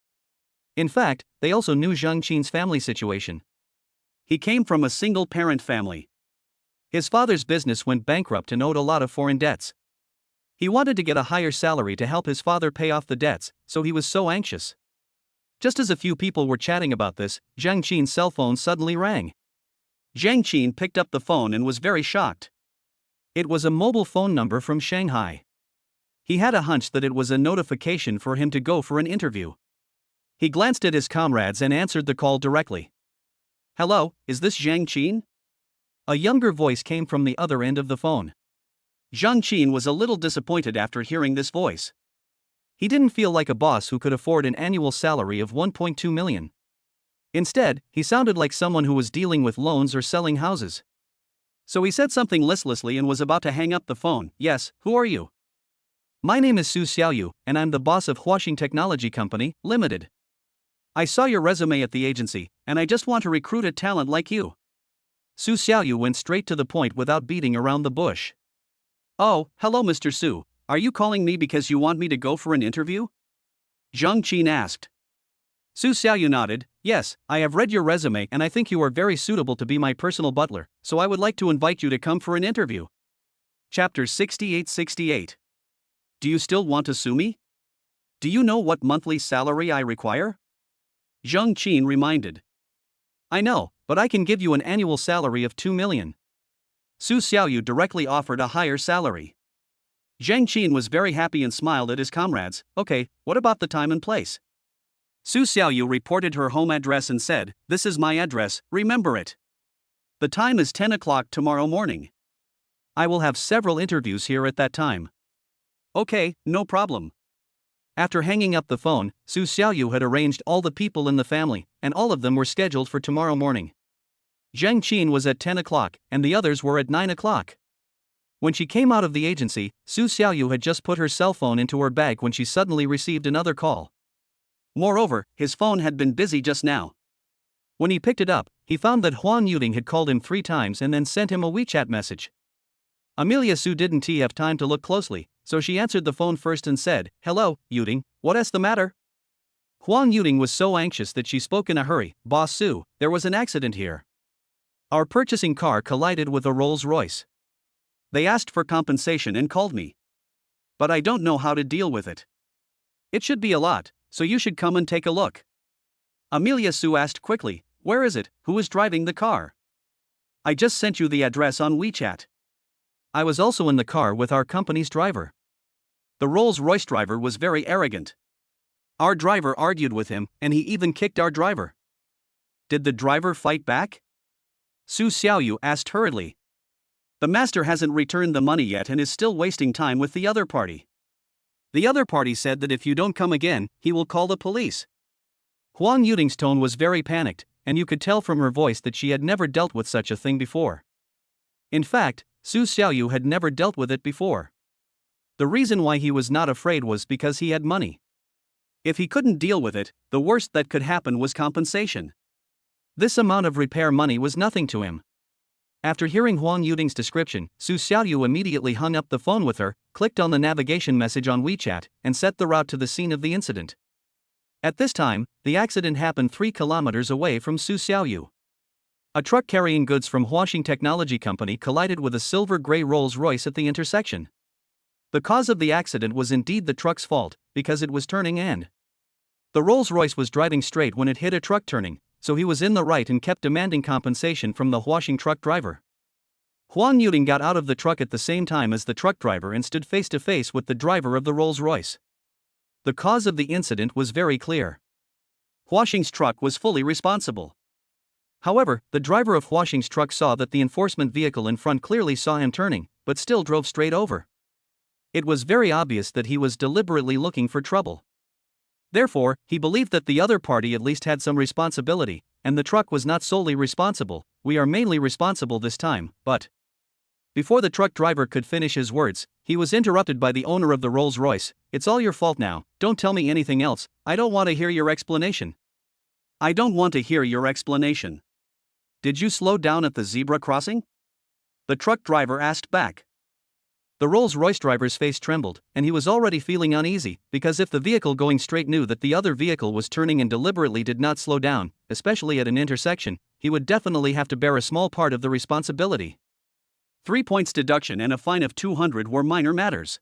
In fact, they also knew Zhang Qin's family situation. He came from a single-parent family. His father's business went bankrupt and owed a lot of foreign debts. He wanted to get a higher salary to help his father pay off the debts, so he was so anxious. Just as a few people were chatting about this, Zhang Qin's cell phone suddenly rang. Zhang Qin picked up the phone and was very shocked. It was a mobile phone number from Shanghai. He had a hunch that it was a notification for him to go for an interview. He glanced at his comrades and answered the call directly. Hello, is this Zhang Qin? A younger voice came from the other end of the phone. Zhang Qin was a little disappointed after hearing this voice. He didn't feel like a boss who could afford an annual salary of 1.2 million. Instead, he sounded like someone who was dealing with loans or selling houses. So he said something listlessly and was about to hang up the phone. Yes, who are you? My name is Su Xiaoyu, and I'm the boss of Huaxing Technology Company, Limited. I saw your resume at the agency, and I just want to recruit a talent like you. Su Xiaoyu went straight to the point without beating around the bush. Oh, hello Mr. Su, are you calling me because you want me to go for an interview? Zhang Qin asked. Su Xiaoyu nodded, yes, I have read your resume and I think you are very suitable to be my personal butler, so I would like to invite you to come for an interview. Chapter 68-68. Do you still want to sue me? Do you know what monthly salary I require? Zhang Qin reminded. I know, But I can give you an annual salary of 2 million. Su Xiaoyu directly offered a higher salary. Zhang Qin was very happy and smiled at his comrades. Okay, what about the time and place? Su Xiaoyu reported her home address and said, "This is my address, remember it. The time is 10 o'clock tomorrow morning. I will have several interviews here at that time." Okay, no problem. After hanging up the phone, Su Xiaoyu had arranged all the people in the family, and all of them were scheduled for tomorrow morning. Zhang Qin was at 10 o'clock, and the others were at 9 o'clock. When she came out of the agency, Su Xiaoyu had just put her cell phone into her bag when she suddenly received another call. Moreover, his phone had been busy just now. When he picked it up, he found that Huan Yuding had called him 3 times and then sent him a WeChat message. Amelia Su didn't have time to look closely, so she answered the phone first and said, "Hello, Yuding, what's the matter?" Huan Yuding was so anxious that she spoke in a hurry. "Boss Su, there was an accident here. Our purchasing car collided with a Rolls-Royce. They asked for compensation and called me. But I don't know how to deal with it. It should be a lot, so you should come and take a look." Amelia Su asked quickly, "Where is it? Who is driving the car?" "I just sent you the address on WeChat. I was also in the car with our company's driver. The Rolls-Royce driver was very arrogant. Our driver argued with him, and he even kicked our driver." "Did the driver fight back?" Su Xiaoyu asked hurriedly. "The master hasn't returned the money yet and is still wasting time with the other party. The other party said that if you don't come again, he will call the police." Huan Yuding's tone was very panicked, and you could tell from her voice that she had never dealt with such a thing before. In fact, Su Xiaoyu had never dealt with it before. The reason why he was not afraid was because he had money. If he couldn't deal with it, the worst that could happen was compensation. This amount of repair money was nothing to him. After hearing Huan Yuding's description, Su Xiaoyu immediately hung up the phone with her, clicked on the navigation message on WeChat, and set the route to the scene of the incident. At this time, the accident happened 3 kilometers away from Su Xiaoyu. A truck carrying goods from Huaxing Technology Company collided with a silver-gray Rolls-Royce at the intersection. The cause of the accident was indeed the truck's fault, because it was turning and the Rolls-Royce was driving straight when it hit a truck turning, so he was in the right and kept demanding compensation from the Huaxing truck driver. Huan Yuding got out of the truck at the same time as the truck driver and stood face to face with the driver of the Rolls-Royce. The cause of the incident was very clear. Huaxing's truck was fully responsible. However, the driver of Huaxing's truck saw that the enforcement vehicle in front clearly saw him turning, but still drove straight over. It was very obvious that he was deliberately looking for trouble. Therefore, he believed that the other party at least had some responsibility, and the truck was not solely responsible. "We are mainly responsible this time, but..." Before the truck driver could finish his words, he was interrupted by the owner of the Rolls-Royce. "It's all your fault now, don't tell me anything else, I don't want to hear your explanation." "I don't want to hear your explanation. Did you slow down at the zebra crossing?" the truck driver asked back. The Rolls-Royce driver's face trembled, and he was already feeling uneasy, because if the vehicle going straight knew that the other vehicle was turning and deliberately did not slow down, especially at an intersection, he would definitely have to bear a small part of the responsibility. 3 points deduction and a fine of 200 were minor matters.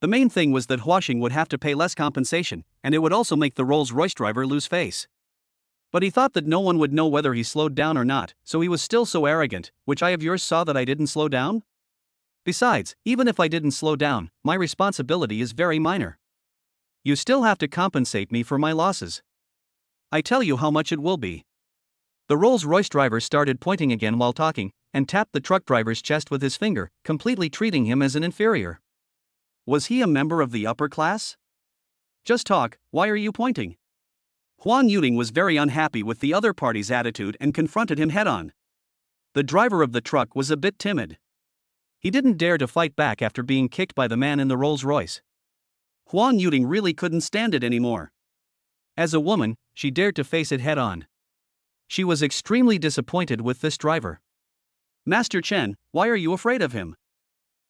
The main thing was that Huaxing would have to pay less compensation, and it would also make the Rolls-Royce driver lose face. But he thought that no one would know whether he slowed down or not, so he was still so arrogant. "Which eye of yours saw that I didn't slow down? Besides, even if I didn't slow down, my responsibility is very minor. You still have to compensate me for my losses. I tell you how much it will be." The Rolls-Royce driver started pointing again while talking, and tapped the truck driver's chest with his finger, completely treating him as an inferior. Was he a member of the upper class? "Just talk, why are you pointing?" Huan Yuding was very unhappy with the other party's attitude and confronted him head-on. The driver of the truck was a bit timid. He didn't dare to fight back after being kicked by the man in the Rolls-Royce. Huan Yuding really couldn't stand it anymore. As a woman, she dared to face it head-on. She was extremely disappointed with this driver. "Master Chen, why are you afraid of him?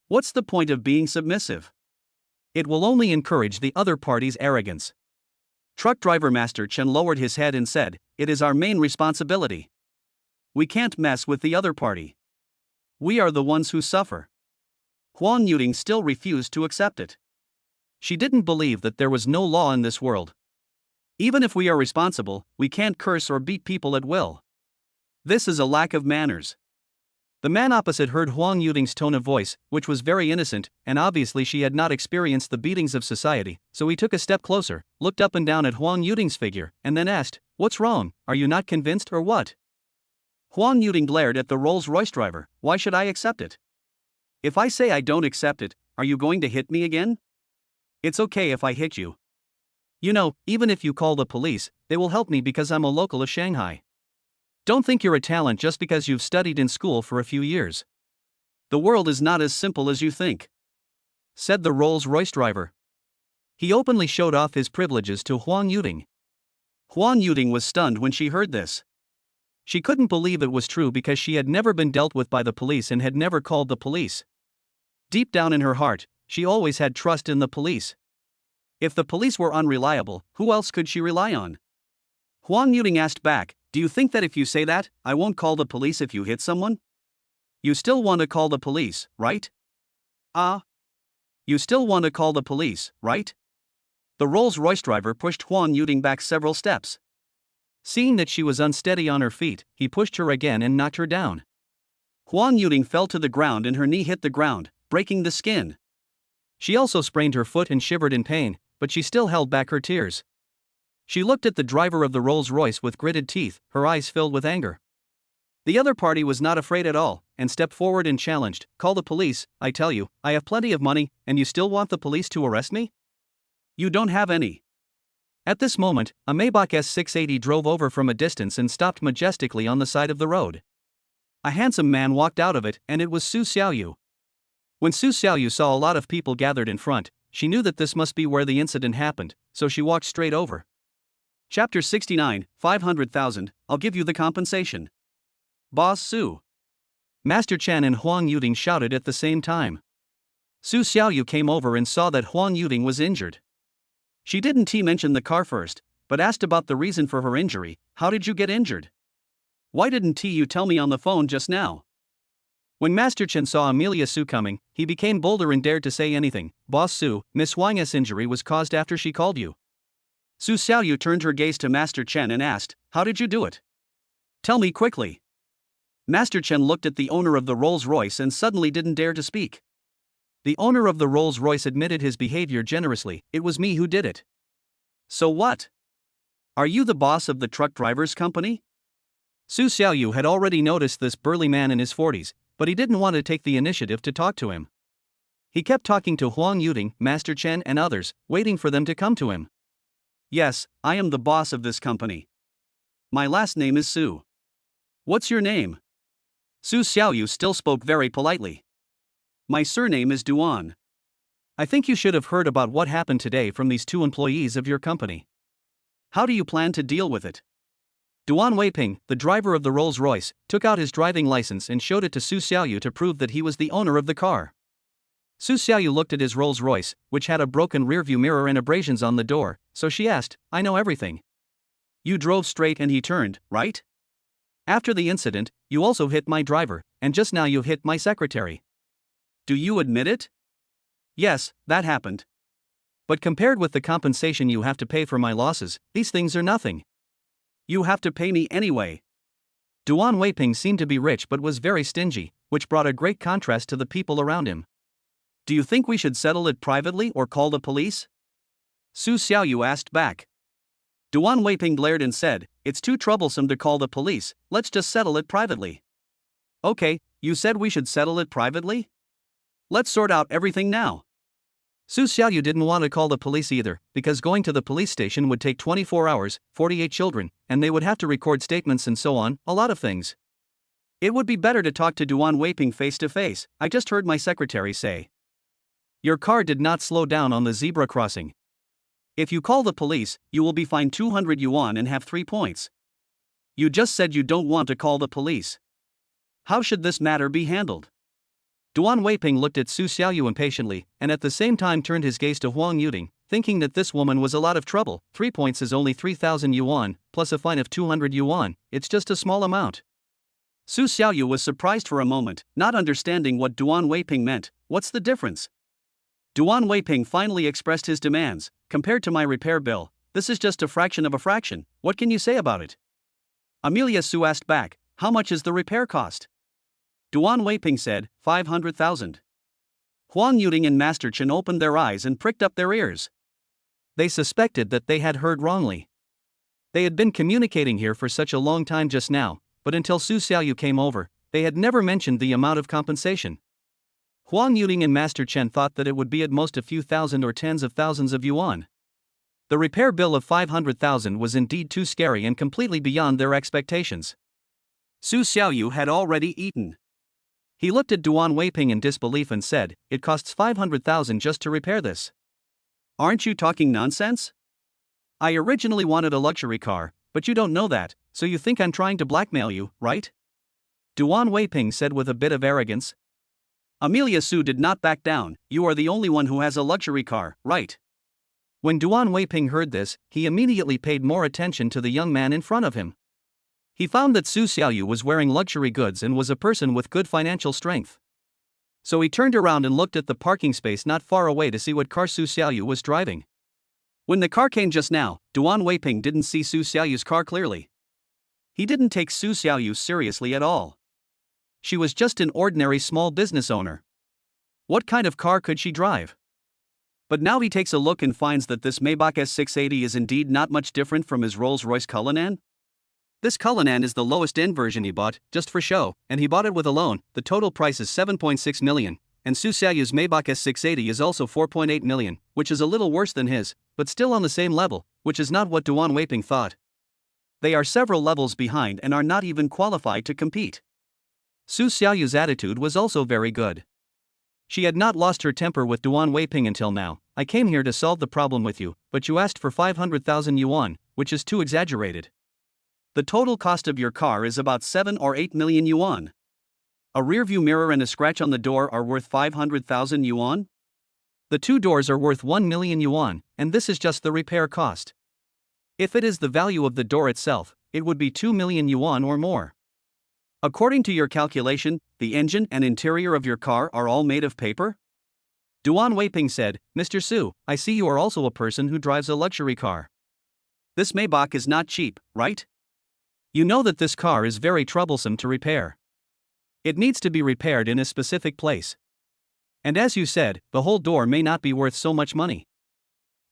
What's the point of being submissive? It will only encourage the other party's arrogance." Truck driver Master Chen lowered his head and said, "It is our main responsibility. We can't mess with the other party. We are the ones who suffer." Huan Yuding still refused to accept it. She didn't believe that there was no law in this world. Even if we are responsible, we can't curse or beat people at will. This is a lack of manners. The man opposite heard Huang Yuting's tone of voice, which was very innocent, and obviously she had not experienced the beatings of society, so he took a step closer, looked up and down at Huang Yuting's figure, and then asked, "What's wrong, are you not convinced or what?" Huang Yuting glared at the Rolls-Royce driver. "Why should I accept it? If I say I don't accept it, are you going to hit me again?" "It's okay if I hit you. You know, even if you call the police, they will help me because I'm a local of Shanghai. Don't think you're a talent just because you've studied in school for a few years. The world is not as simple as you think," said the Rolls-Royce driver. He openly showed off his privileges to Huang Yuting. Huang Yuting was stunned when she heard this. She couldn't believe it was true because she had never been dealt with by the police and had never called the police. Deep down in her heart, she always had trust in the police. If the police were unreliable, who else could she rely on? Huang Yuting asked back, "Do you think that if you say that, I won't call the police if you hit someone? You still want to call the police, right? You still want to call the police, right?" The Rolls-Royce driver pushed Huang Yuting back several steps. Seeing that she was unsteady on her feet, he pushed her again and knocked her down. Huang Yuting fell to the ground and her knee hit the ground, breaking the skin. She also sprained her foot and shivered in pain, but she still held back her tears. She looked at the driver of the Rolls-Royce with gritted teeth, her eyes filled with anger. The other party was not afraid at all, and stepped forward and challenged, "Call the police, I tell you, I have plenty of money, and you still want the police to arrest me? You don't have any." At this moment, a Maybach S680 drove over from a distance and stopped majestically on the side of the road. A handsome man walked out of it, and it was Su Xiaoyu. When Su Xiaoyu saw a lot of people gathered in front, she knew that this must be where the incident happened, so she walked straight over. Chapter 69, 500,000, I'll give you the compensation. Boss Su. Master Chen and Huang Yuting shouted at the same time. Su Xiaoyu came over and saw that Huang Yuting was injured. She didn't mention the car first, but asked about the reason for her injury. "How did you get injured? Why didn't you tell me on the phone just now?" When Master Chen saw Amelia Su coming, he became bolder and dared to say anything. "Boss Su, Miss Wang's injury was caused after she called you." Su Xiaoyu turned her gaze to Master Chen and asked, "How did you do it? Tell me quickly." Master Chen looked at the owner of the Rolls-Royce and suddenly didn't dare to speak. The owner of the Rolls-Royce admitted his behavior generously. "It was me who did it." "So what? Are you the boss of the truck drivers company?" Su Xiaoyu had already noticed this burly man in his 40s, but he didn't want to take the initiative to talk to him. He kept talking to Huang Yuting, Master Chen and others, waiting for them to come to him. "Yes, I am the boss of this company. My last name is Su. What's your name?" Su Xiaoyu still spoke very politely. "My surname is Duan. I think you should have heard about what happened today from these two employees of your company. How do you plan to deal with it?" Duan Weiping, the driver of the Rolls-Royce, took out his driving license and showed it to Su Xiaoyu to prove that he was the owner of the car. Su Xiaoyu looked at his Rolls-Royce, which had a broken rearview mirror and abrasions on the door, so she asked, "I know everything. You drove straight and he turned, right? After the incident, you also hit my driver, and just now you hit my secretary. Do you admit it?" "Yes, that happened. But compared with the compensation you have to pay for my losses, these things are nothing." "You have to pay me anyway." Duan Weiping seemed to be rich but was very stingy, which brought a great contrast to the people around him. "Do you think we should settle it privately or call the police?" Su Xiaoyu asked back. Duan Weiping glared and said, "It's too troublesome to call the police, let's just settle it privately." "Okay, you said we should settle it privately? Let's sort out everything now." Su Xiaoyu didn't want to call the police either, because going to the police station would take 24 hours, 48 children, and they would have to record statements and so on, a lot of things. It would be better to talk to Duan Weiping face to face. "I just heard my secretary say your car did not slow down on the zebra crossing. If you call the police, you will be fined 200 yuan and have 3 points. You just said you don't want to call the police. How should this matter be handled?" Duan Weiping looked at Su Xiaoyu impatiently, and at the same time turned his gaze to Huang Yuting, thinking that this woman was a lot of trouble. 3 points is only 3,000 yuan, plus a fine of 200 yuan, it's just a small amount. Su Xiaoyu was surprised for a moment, not understanding what Duan Weiping meant. "What's the difference?" Duan Weiping finally expressed his demands. "Compared to my repair bill, this is just a fraction of a fraction, what can you say about it?" Amelia Su asked back, how much is the repair cost? Duan Weiping said, 500,000. Huang Yuting and Master Chen opened their eyes and pricked up their ears. They suspected that they had heard wrongly. They had been communicating here for such a long time just now, but until Su Xiaoyu came over, they had never mentioned the amount of compensation. Huang Yuting and Master Chen thought that it would be at most a few thousand or tens of thousands of yuan. The repair bill of 500,000 was indeed too scary and completely beyond their expectations. Su Xiaoyu had already eaten. He looked at Duan Weiping in disbelief and said, "It costs 500,000 just to repair this. Aren't you talking nonsense? I originally wanted a luxury car, but you don't know that, so you think I'm trying to blackmail you, right?" Duan Weiping said with a bit of arrogance. Amelia Su did not back down. "You are the only one who has a luxury car, right?" When Duan Weiping heard this, he immediately paid more attention to the young man in front of him. He found that Su Xiaoyu was wearing luxury goods and was a person with good financial strength. So he turned around and looked at the parking space not far away to see what car Su Xiaoyu was driving. When the car came just now, Duan Weiping didn't see Su Xiaoyu's car clearly. He didn't take Su Xiaoyu seriously at all. She was just an ordinary small business owner. What kind of car could she drive? But now he takes a look and finds that this Maybach S680 is indeed not much different from his Rolls-Royce Cullinan. This Cullinan is the lowest-end version he bought, just for show, and he bought it with a loan. The total price is 7.6 million, and Su Xiaoyu's Maybach S680 is also 4.8 million, which is a little worse than his, but still on the same level, which is not what Duan Weiping thought. They are several levels behind and are not even qualified to compete. Su Xiaoyu's attitude was also very good. She had not lost her temper with Duan Weiping until now. "I came here to solve the problem with you, but you asked for 500,000 yuan, which is too exaggerated. The total cost of your car is about 7 or 8 million yuan. A rearview mirror and a scratch on the door are worth 500,000 yuan? The two doors are worth 1 million yuan, and this is just the repair cost. If it is the value of the door itself, it would be 2 million yuan or more. According to your calculation, the engine and interior of your car are all made of paper?" Duan Weiping said, "Mr. Su, I see you are also a person who drives a luxury car. This Maybach is not cheap, right? You know that this car is very troublesome to repair. It needs to be repaired in a specific place. And as you said, the whole door may not be worth so much money."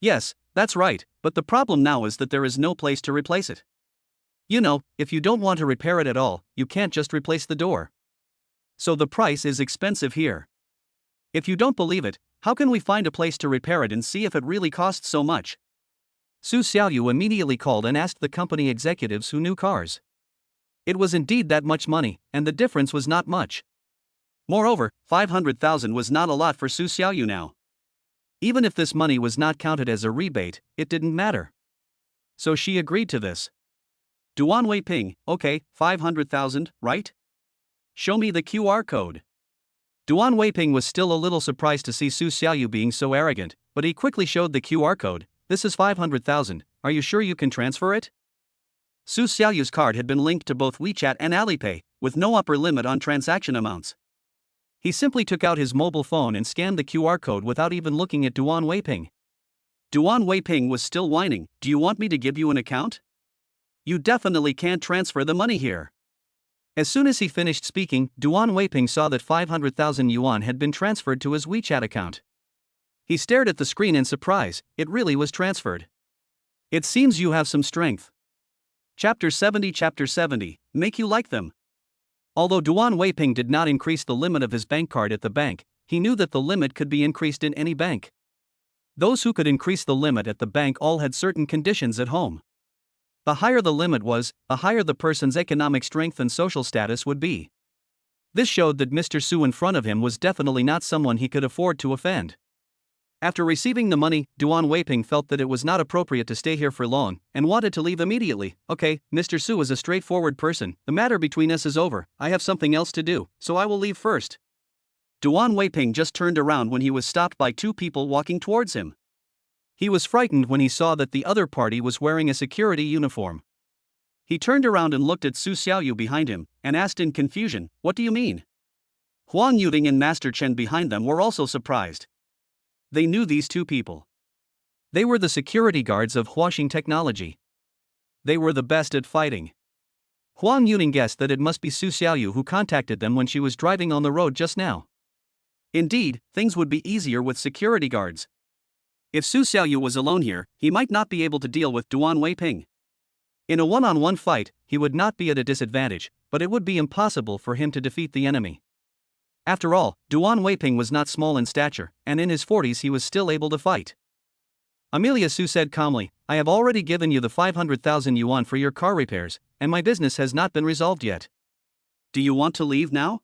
"Yes, that's right, but the problem now is that there is no place to replace it. You know, if you don't want to repair it at all, you can't just replace the door. So the price is expensive here. If you don't believe it, how can we find a place to repair it and see if it really costs so much?" Su Xiaoyu immediately called and asked the company executives who knew cars. It was indeed that much money, and the difference was not much. Moreover, 500,000 was not a lot for Su Xiaoyu now. Even if this money was not counted as a rebate, it didn't matter. So she agreed to this. Duan Weiping, "Okay, 500,000, right? Show me the QR code." Duan Weiping was still a little surprised to see Su Xiaoyu being so arrogant, but he quickly showed the QR code. "This is 500,000, are you sure you can transfer it?" Su Xiaoyu's card had been linked to both WeChat and Alipay, with no upper limit on transaction amounts. He simply took out his mobile phone and scanned the QR code without even looking at Duan Weiping. Duan Weiping was still whining, "Do you want me to give you an account? You definitely can't transfer the money here." As soon as he finished speaking, Duan Weiping saw that 500,000 yuan had been transferred to his WeChat account. He stared at the screen in surprise. It really was transferred. "It seems you have some strength." Chapter 70, Make You Like Them. Although Duan Weiping did not increase the limit of his bank card at the bank, he knew that the limit could be increased in any bank. Those who could increase the limit at the bank all had certain conditions at home. The higher the limit was, the higher the person's economic strength and social status would be. This showed that Mr. Su in front of him was definitely not someone he could afford to offend. After receiving the money, Duan Weiping felt that it was not appropriate to stay here for long, and wanted to leave immediately. "Okay, Mr. Su is a straightforward person, the matter between us is over, I have something else to do, so I will leave first." Duan Weiping just turned around when he was stopped by two people walking towards him. He was frightened when he saw that the other party was wearing a security uniform. He turned around and looked at Su Xiaoyu behind him, and asked in confusion, "What do you mean?" Huang Yuting and Master Chen behind them were also surprised. They knew these two people. They were the security guards of Huaxing Technology. They were the best at fighting. Huang Yuning guessed that it must be Su Xiaoyu who contacted them when she was driving on the road just now. Indeed, things would be easier with security guards. If Su Xiaoyu was alone here, he might not be able to deal with Duan Weiping. In a one-on-one fight, he would not be at a disadvantage, but it would be impossible for him to defeat the enemy. After all, Duan Weiping was not small in stature, and in his 40s he was still able to fight. Amelia Su said calmly, "I have already given you the 500,000 yuan for your car repairs, and my business has not been resolved yet. Do you want to leave now?"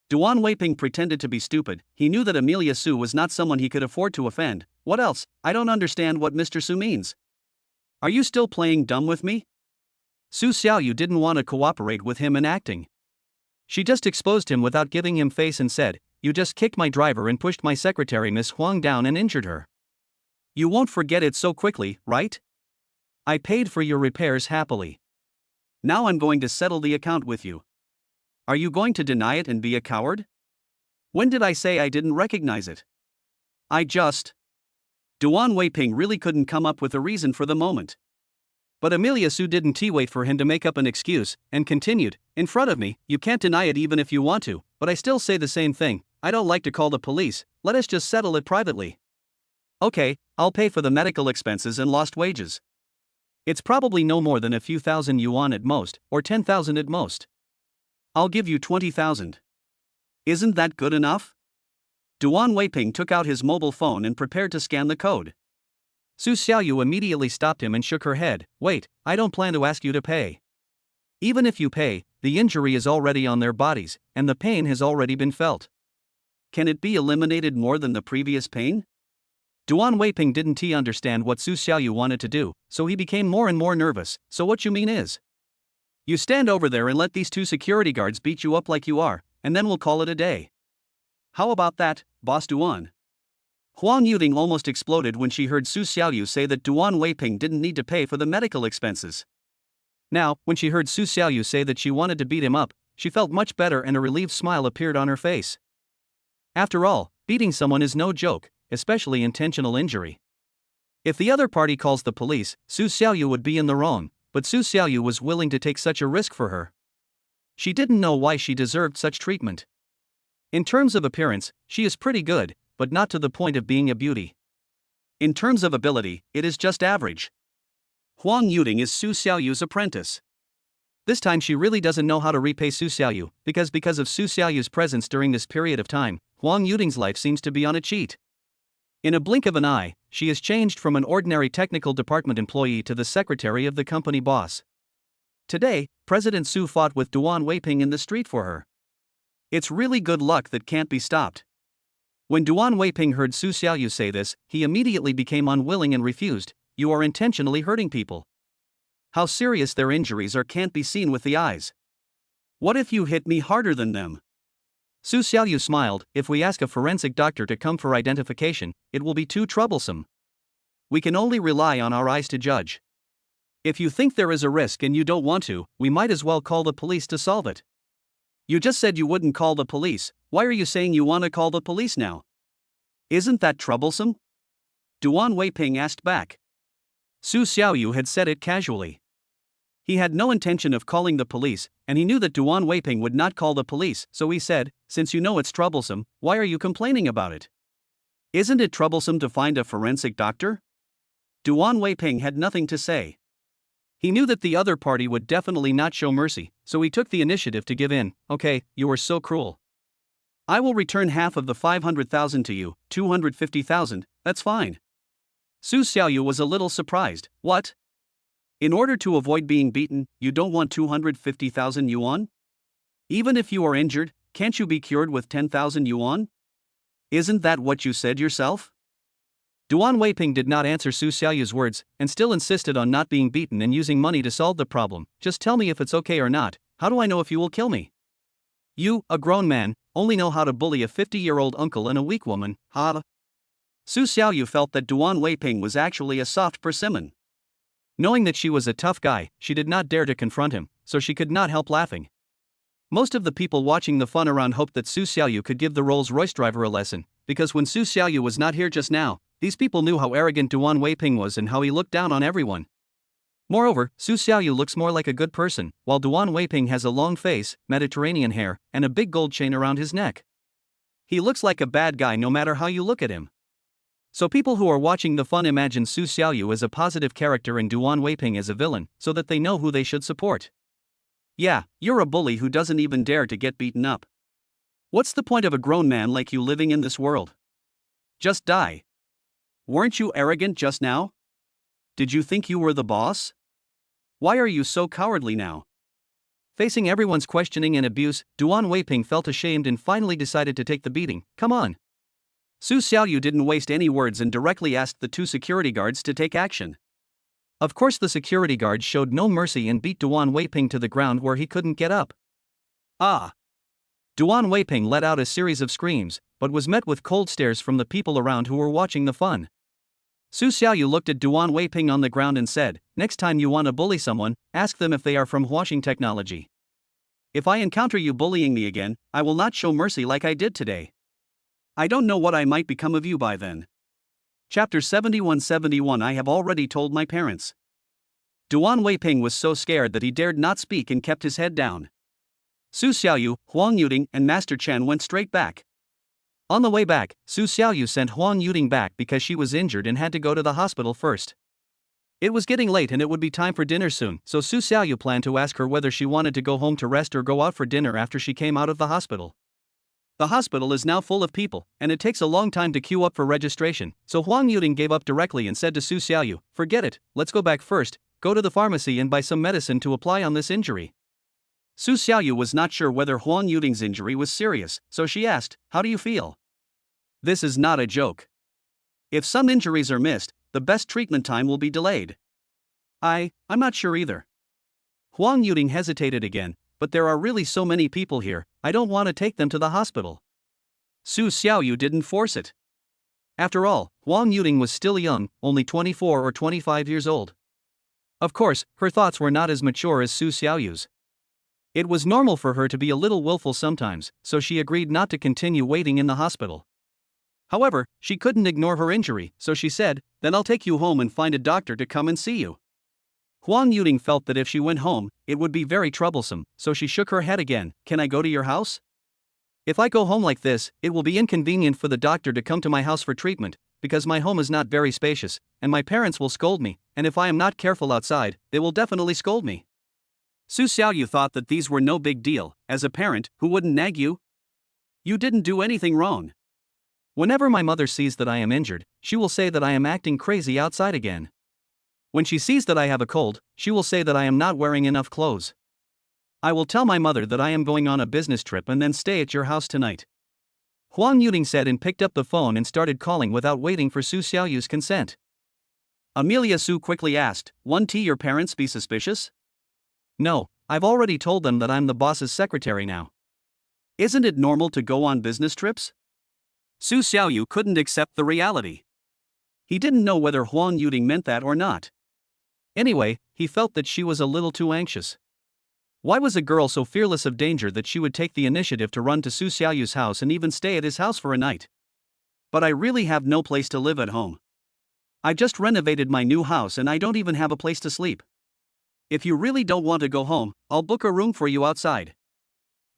Duan Weiping pretended to be stupid. He knew that Amelia Su was not someone he could afford to offend. "What else? I don't understand what Mr. Su means. Are you still playing dumb with me?" Su Xiaoyu didn't want to cooperate with him in acting. She just exposed him without giving him face and said, "You just kicked my driver and pushed my secretary Miss Huang down and injured her. You won't forget it so quickly, right? I paid for your repairs happily. Now I'm going to settle the account with you. Are you going to deny it and be a coward? When did I say I didn't recognize it? I just..." Duan Weiping really couldn't come up with a reason for the moment. But Amelia Su didn't wait for him to make up an excuse, and continued, "In front of me, you can't deny it even if you want to, but I still say the same thing. I don't like to call the police, let us just settle it privately. Okay, I'll pay for the medical expenses and lost wages. It's probably no more than a few thousand yuan at most, or 10,000 at most. I'll give you 20,000. Isn't that good enough?" Duan Weiping took out his mobile phone and prepared to scan the code. Su Xiaoyu immediately stopped him and shook her head. "Wait, I don't plan to ask you to pay. Even if you pay, the injury is already on their bodies, and the pain has already been felt. Can it be eliminated more than the previous pain?" Duan Weiping didn't understand what Su Xiaoyu wanted to do, so he became more and more nervous. "So what you mean is, you stand over there and let these two security guards beat you up like you are, and then we'll call it a day. How about that, Boss Duan?" Huang Yuting almost exploded when she heard Su Xiaoyu say that Duan Weiping didn't need to pay for the medical expenses. Now, when she heard Su Xiaoyu say that she wanted to beat him up, she felt much better and a relieved smile appeared on her face. After all, beating someone is no joke, especially intentional injury. If the other party calls the police, Su Xiaoyu would be in the wrong, but Su Xiaoyu was willing to take such a risk for her. She didn't know why she deserved such treatment. In terms of appearance, she is pretty good, but not to the point of being a beauty. In terms of ability, it is just average. Huang Yuting is Su Xiaoyu's apprentice. This time she really doesn't know how to repay Su Xiaoyu, because of Su Xiaoyu's presence during this period of time, Huang Yuting's life seems to be on a cheat. In a blink of an eye, she is changed from an ordinary technical department employee to the secretary of the company boss. Today, President Su fought with Duan Weiping in the street for her. It's really good luck that can't be stopped. When Duan Weiping heard Su Xiaoyu say this, he immediately became unwilling and refused. "You are intentionally hurting people. How serious their injuries are can't be seen with the eyes. What if you hit me harder than them?" Su Xiaoyu smiled. "If we ask a forensic doctor to come for identification, it will be too troublesome. We can only rely on our eyes to judge. If you think there is a risk and you don't want to, we might as well call the police to solve it." You just said you wouldn't call the police. Why are you saying you want to call the police now? Isn't that troublesome?" Duan Weiping asked back. Su Xiaoyu had said it casually. He had no intention of calling the police, and he knew that Duan Weiping would not call the police, so he said, "Since you know it's troublesome, why are you complaining about it? Isn't it troublesome to find a forensic doctor?" Duan Weiping had nothing to say. He knew that the other party would definitely not show mercy, so he took the initiative to give in. "Okay, you were so cruel. I will return half of the 500,000 to you, 250,000, that's fine." Su Xiaoyu was a little surprised. "What? In order to avoid being beaten, you don't want 250,000 yuan? Even if you are injured, can't you be cured with 10,000 yuan? Isn't that what you said yourself?" Duan Weiping did not answer Su Xiaoyu's words, and still insisted on not being beaten and using money to solve the problem. "Just tell me if it's okay or not. How do I know if you will kill me? You, a grown man, only know how to bully a 50-year-old uncle and a weak woman, huh?" Su Xiaoyu felt that Duan Weiping was actually a soft persimmon. Knowing that she was a tough guy, she did not dare to confront him, so she could not help laughing. Most of the people watching the fun around hoped that Su Xiaoyu could give the Rolls-Royce driver a lesson, because when Su Xiaoyu was not here just now, these people knew how arrogant Duan Weiping was and how he looked down on everyone. Moreover, Su Xiaoyu looks more like a good person, while Duan Weiping has a long face, Mediterranean hair, and a big gold chain around his neck. He looks like a bad guy no matter how you look at him. So people who are watching the fun imagine Su Xiaoyu as a positive character and Duan Weiping as a villain, so that they know who they should support. Yeah, you're a bully who doesn't even dare to get beaten up. What's the point of a grown man like you living in this world? Just die. Weren't you arrogant just now? Did you think you were the boss? Why are you so cowardly now? Facing everyone's questioning and abuse, Duan Weiping felt ashamed and finally decided to take the beating. Come on. Su Xiaoyu didn't waste any words and directly asked the two security guards to take action. Of course, the security guards showed no mercy and beat Duan Weiping to the ground where he couldn't get up. Ah! Duan Weiping let out a series of screams, but was met with cold stares from the people around who were watching the fun. Su Xiaoyu looked at Duan Weiping on the ground and said, "Next time you want to bully someone, ask them if they are from Huaxing Technology. If I encounter you bullying me again, I will not show mercy like I did today. I don't know what I might become of you by then." Chapter 71-71 I have already told my parents. Duan Weiping was so scared that he dared not speak and kept his head down. Su Xiaoyu, Huang Yuding, and Master Chen went straight back. On the way back, Su Xiaoyu sent Huang Yuding back because she was injured and had to go to the hospital first. It was getting late and it would be time for dinner soon, so Su Xiaoyu planned to ask her whether she wanted to go home to rest or go out for dinner after she came out of the hospital. The hospital is now full of people, and it takes a long time to queue up for registration, so Huang Yuding gave up directly and said to Su Xiaoyu, "Forget it, let's go back first, go to the pharmacy and buy some medicine to apply on this injury." Su Xiaoyu was not sure whether Huang Yuding's injury was serious, so she asked, "How do you feel?" This is not a joke. If some injuries are missed, the best treatment time will be delayed. I'm not sure either. Huang Yuding hesitated again, but there are really so many people here, I don't want to take them to the hospital. Su Xiaoyu didn't force it. After all, Huang Yuding was still young, only 24 or 25 years old. Of course, her thoughts were not as mature as Su Xiaoyu's. It was normal for her to be a little willful sometimes, so she agreed not to continue waiting in the hospital. However, she couldn't ignore her injury, so she said, "Then I'll take you home and find a doctor to come and see you." Huang Yuding felt that if she went home, it would be very troublesome, so she shook her head again. "Can I go to your house? If I go home like this, it will be inconvenient for the doctor to come to my house for treatment, because my home is not very spacious, and my parents will scold me, and if I am not careful outside, they will definitely scold me." Su Xiaoyu thought that these were no big deal. As a parent, who wouldn't nag you? You didn't do anything wrong. Whenever my mother sees that I am injured, she will say that I am acting crazy outside again. When she sees that I have a cold, she will say that I am not wearing enough clothes. I will tell my mother that I am going on a business trip and then stay at your house tonight. Huang Yuding said and picked up the phone and started calling without waiting for Su Xiaoyu's consent. Amelia Su quickly asked, "Won't your parents be suspicious?" "No, I've already told them that I'm the boss's secretary now." "Isn't it normal to go on business trips?" Su Xiaoyu couldn't accept the reality. He didn't know whether Huang Yuding meant that or not. Anyway, he felt that she was a little too anxious. Why was a girl so fearless of danger that she would take the initiative to run to Su Xiaoyu's house and even stay at his house for a night? "But I really have no place to live at home. I just renovated my new house and I don't even have a place to sleep. If you really don't want to go home, I'll book a room for you outside,"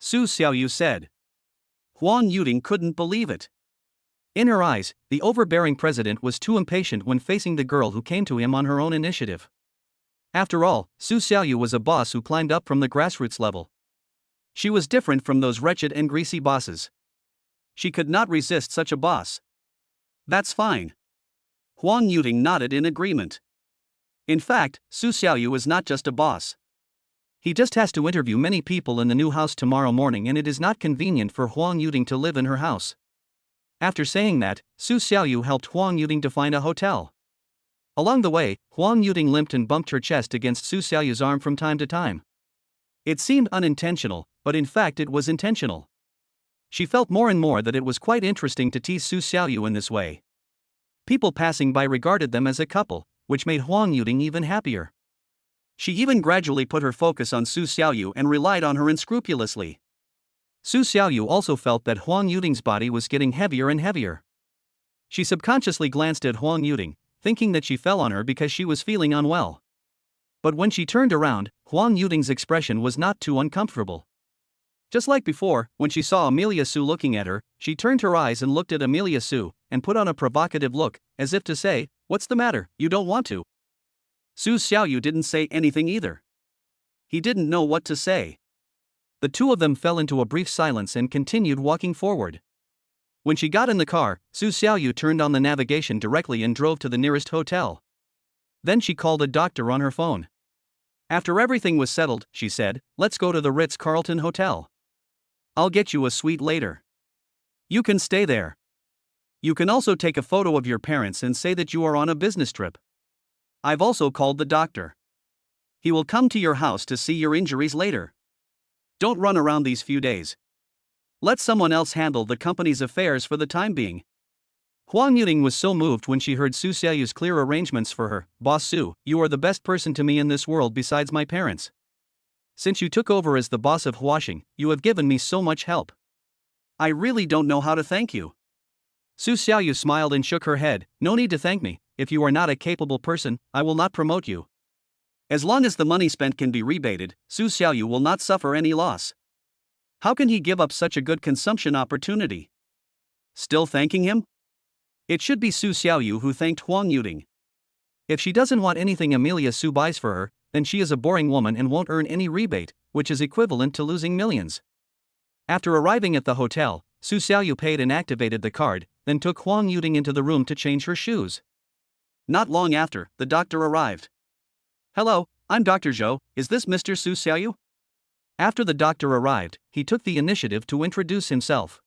Su Xiaoyu said. Huang Yuding couldn't believe it. In her eyes, the overbearing president was too impatient when facing the girl who came to him on her own initiative. After all, Su Xiaoyu was a boss who climbed up from the grassroots level. She was different from those wretched and greasy bosses. She could not resist such a boss. "That's fine." Huang Yuding nodded in agreement. In fact, Su Xiaoyu is not just a boss. He just has to interview many people in the new house tomorrow morning and it is not convenient for Huang Yuding to live in her house. After saying that, Su Xiaoyu helped Huang Yuding to find a hotel. Along the way, Huang Yuding limped and bumped her chest against Su Xiaoyu's arm from time to time. It seemed unintentional, but in fact it was intentional. She felt more and more that it was quite interesting to tease Su Xiaoyu in this way. People passing by regarded them as a couple, which made Huang Yuding even happier. She even gradually put her focus on Su Xiaoyu and relied on her unscrupulously. Su Xiaoyu also felt that Huang Yuding's body was getting heavier and heavier. She subconsciously glanced at Huang Yuding, thinking that she fell on her because she was feeling unwell. But when she turned around, Huang Yuding's expression was not too uncomfortable. Just like before, when she saw Amelia Sue looking at her, she turned her eyes and looked at Amelia Sue, and put on a provocative look, as if to say, "What's the matter, you don't want to?" Su Xiaoyu didn't say anything either. He didn't know what to say. The two of them fell into a brief silence and continued walking forward. When she got in the car, Su Xiaoyu turned on the navigation directly and drove to the nearest hotel. Then she called a doctor on her phone. After everything was settled, she said, "Let's go to the Ritz-Carlton Hotel. I'll get you a suite later. You can stay there. You can also take a photo of your parents and say that you are on a business trip. I've also called the doctor. He will come to your house to see your injuries later. Don't run around these few days. Let someone else handle the company's affairs for the time being." Huang Yuding was so moved when she heard Su Xiaoyu's clear arrangements for her. "Boss Su, you are the best person to me in this world besides my parents. Since you took over as the boss of Huaxing, you have given me so much help. I really don't know how to thank you." Su Xiaoyu smiled and shook her head. "No need to thank me. If you are not a capable person, I will not promote you. As long as the money spent can be rebated, Su Xiaoyu will not suffer any loss. How can he give up such a good consumption opportunity?" Still thanking him? It should be Su Xiaoyu who thanked Huang Yuding. If she doesn't want anything Amelia Sue buys for her, then she is a boring woman and won't earn any rebate, which is equivalent to losing millions. After arriving at the hotel, Su Xiaoyu paid and activated the card, then took Huang Yuding into the room to change her shoes. Not long after, the doctor arrived. "Hello, I'm Dr. Zhou, is this Mr. Su Xiaoyu?" After the doctor arrived, he took the initiative to introduce himself.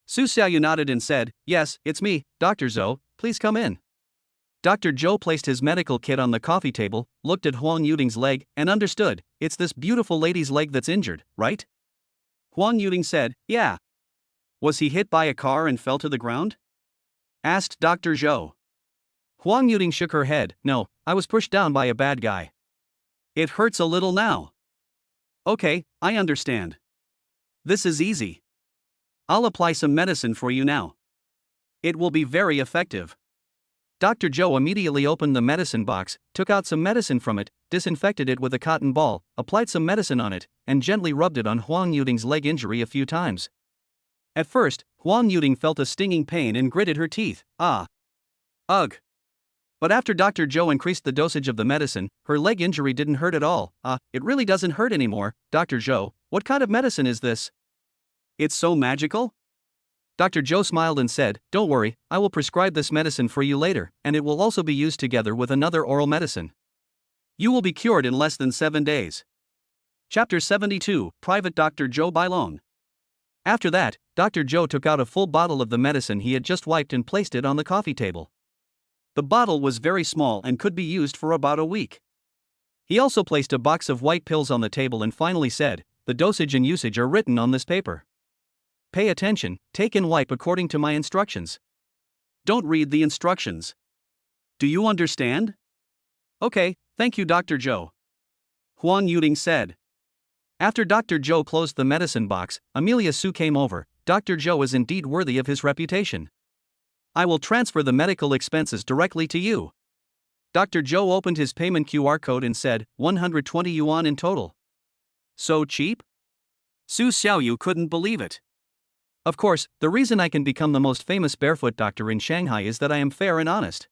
Su Xiaoyu nodded and said, "Yes, it's me, Dr. Zhou, please come in." Dr. Zhou placed his medical kit on the coffee table, looked at Huang Yuding's leg, and understood, "It's this beautiful lady's leg that's injured, right?" Huang Yuding said, "Yeah." "Was he hit by a car and fell to the ground?" asked Dr. Zhou. Huang Yuding shook her head. "No, I was pushed down by a bad guy. It hurts a little now." "Okay, I understand. This is easy. I'll apply some medicine for you now. It will be very effective." Dr. Zhou immediately opened the medicine box, took out some medicine from it, disinfected it with a cotton ball, applied some medicine on it, and gently rubbed it on Huang Yuding's leg injury a few times. At first, Huang Yuding felt a stinging pain and gritted her teeth. "Ah. Ugh." But after Dr. Zhou increased the dosage of the medicine, her leg injury didn't hurt at all. It really doesn't hurt anymore. "Dr. Zhou, what kind of medicine is this? It's so magical?" Dr. Zhou smiled and said, "Don't worry, I will prescribe this medicine for you later, and it will also be used together with another oral medicine. You will be cured in less than 7 days." Chapter 72, Private Dr. Zhou Bailong. After that, Dr. Zhou took out a full bottle of the medicine he had just wiped and placed it on the coffee table. The bottle was very small and could be used for about a week. He also placed a box of white pills on the table and finally said, "The dosage and usage are written on this paper. Pay attention, take and wipe according to my instructions. Don't read the instructions. Do you understand?" "Okay, thank you, Dr. Zhou," Huang Yuding said. After Dr. Zhou closed the medicine box, Amelia Sue came over. "Dr. Zhou is indeed worthy of his reputation. I will transfer the medical expenses directly to you." Dr. Zhou opened his payment QR code and said, 120 yuan in total. "So cheap?" Su Xiaoyu couldn't believe it. "Of course, the reason I can become the most famous barefoot doctor in Shanghai is that I am fair and honest.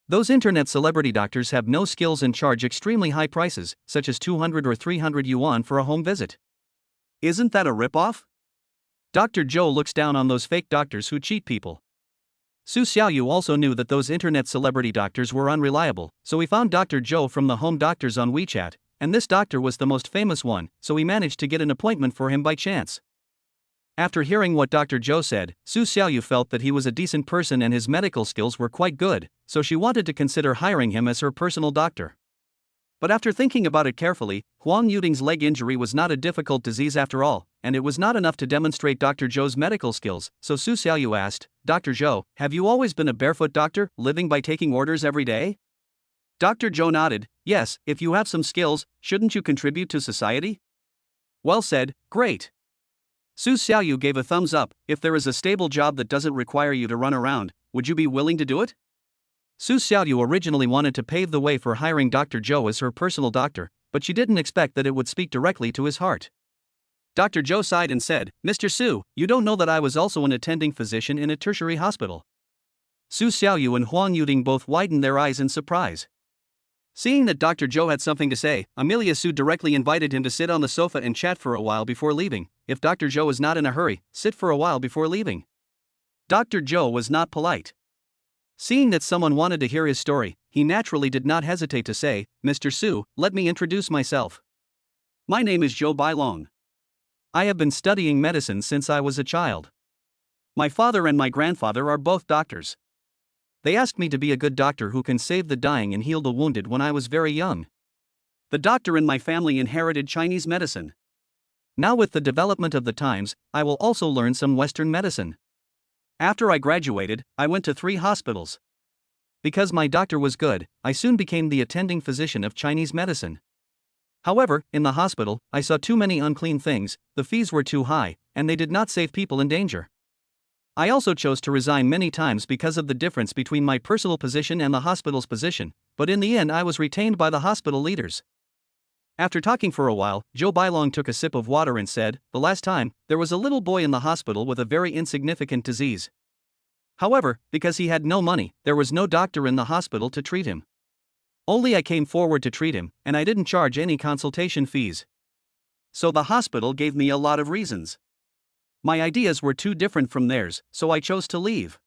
Those internet celebrity doctors have no skills and charge extremely high prices, such as 200 or 300 yuan for a home visit. Isn't that a ripoff?" Dr. Zhou looks down on those fake doctors who cheat people. Su Xiaoyu also knew that those internet celebrity doctors were unreliable, so he found Dr. Zhou from the home doctors on WeChat, and this doctor was the most famous one, so he managed to get an appointment for him by chance. After hearing what Dr. Zhou said, Su Xiaoyu felt that he was a decent person and his medical skills were quite good, so she wanted to consider hiring him as her personal doctor. But after thinking about it carefully, Huang Yuding's leg injury was not a difficult disease after all, and it was not enough to demonstrate Dr. Zhou's medical skills, so Su Xiaoyu asked, "Dr. Zhou, have you always been a barefoot doctor, living by taking orders every day?" Dr. Zhou nodded. "Yes, if you have some skills, shouldn't you contribute to society?" "Well said, great." Su Xiaoyu gave a thumbs up. "If there is a stable job that doesn't require you to run around, would you be willing to do it?" Su Xiaoyu originally wanted to pave the way for hiring Dr. Zhou as her personal doctor, but she didn't expect that it would speak directly to his heart. Dr. Zhou sighed and said, "Mr. Su, you don't know that I was also an attending physician in a tertiary hospital." Su Xiaoyu and Huang Yuding both widened their eyes in surprise. Seeing that Dr. Zhou had something to say, Amelia Su directly invited him to sit on the sofa and chat for a while before leaving. If Dr. Zhou is not in a hurry, sit for a while before leaving. Dr. Zhou was not polite. Seeing that someone wanted to hear his story, he naturally did not hesitate to say, "Mr. Su, let me introduce myself. My name is Zhou Bailong. I have been studying medicine since I was a child. My father and my grandfather are both doctors. They asked me to be a good doctor who can save the dying and heal the wounded when I was very young. The doctor in my family inherited Chinese medicine. Now with the development of the times, I will also learn some Western medicine. After I graduated, I went to 3 hospitals. Because my doctor was good, I soon became the attending physician of Chinese medicine. However, in the hospital, I saw too many unclean things, the fees were too high, and they did not save people in danger. I also chose to resign many times because of the difference between my personal position and the hospital's position, but in the end I was retained by the hospital leaders." After talking for a while, Zhou Bailong took a sip of water and said, "The last time, there was a little boy in the hospital with a very insignificant disease. However, because he had no money, there was no doctor in the hospital to treat him. Only I came forward to treat him, and I didn't charge any consultation fees. So the hospital gave me a lot of reasons. My ideas were too different from theirs, so I chose to leave.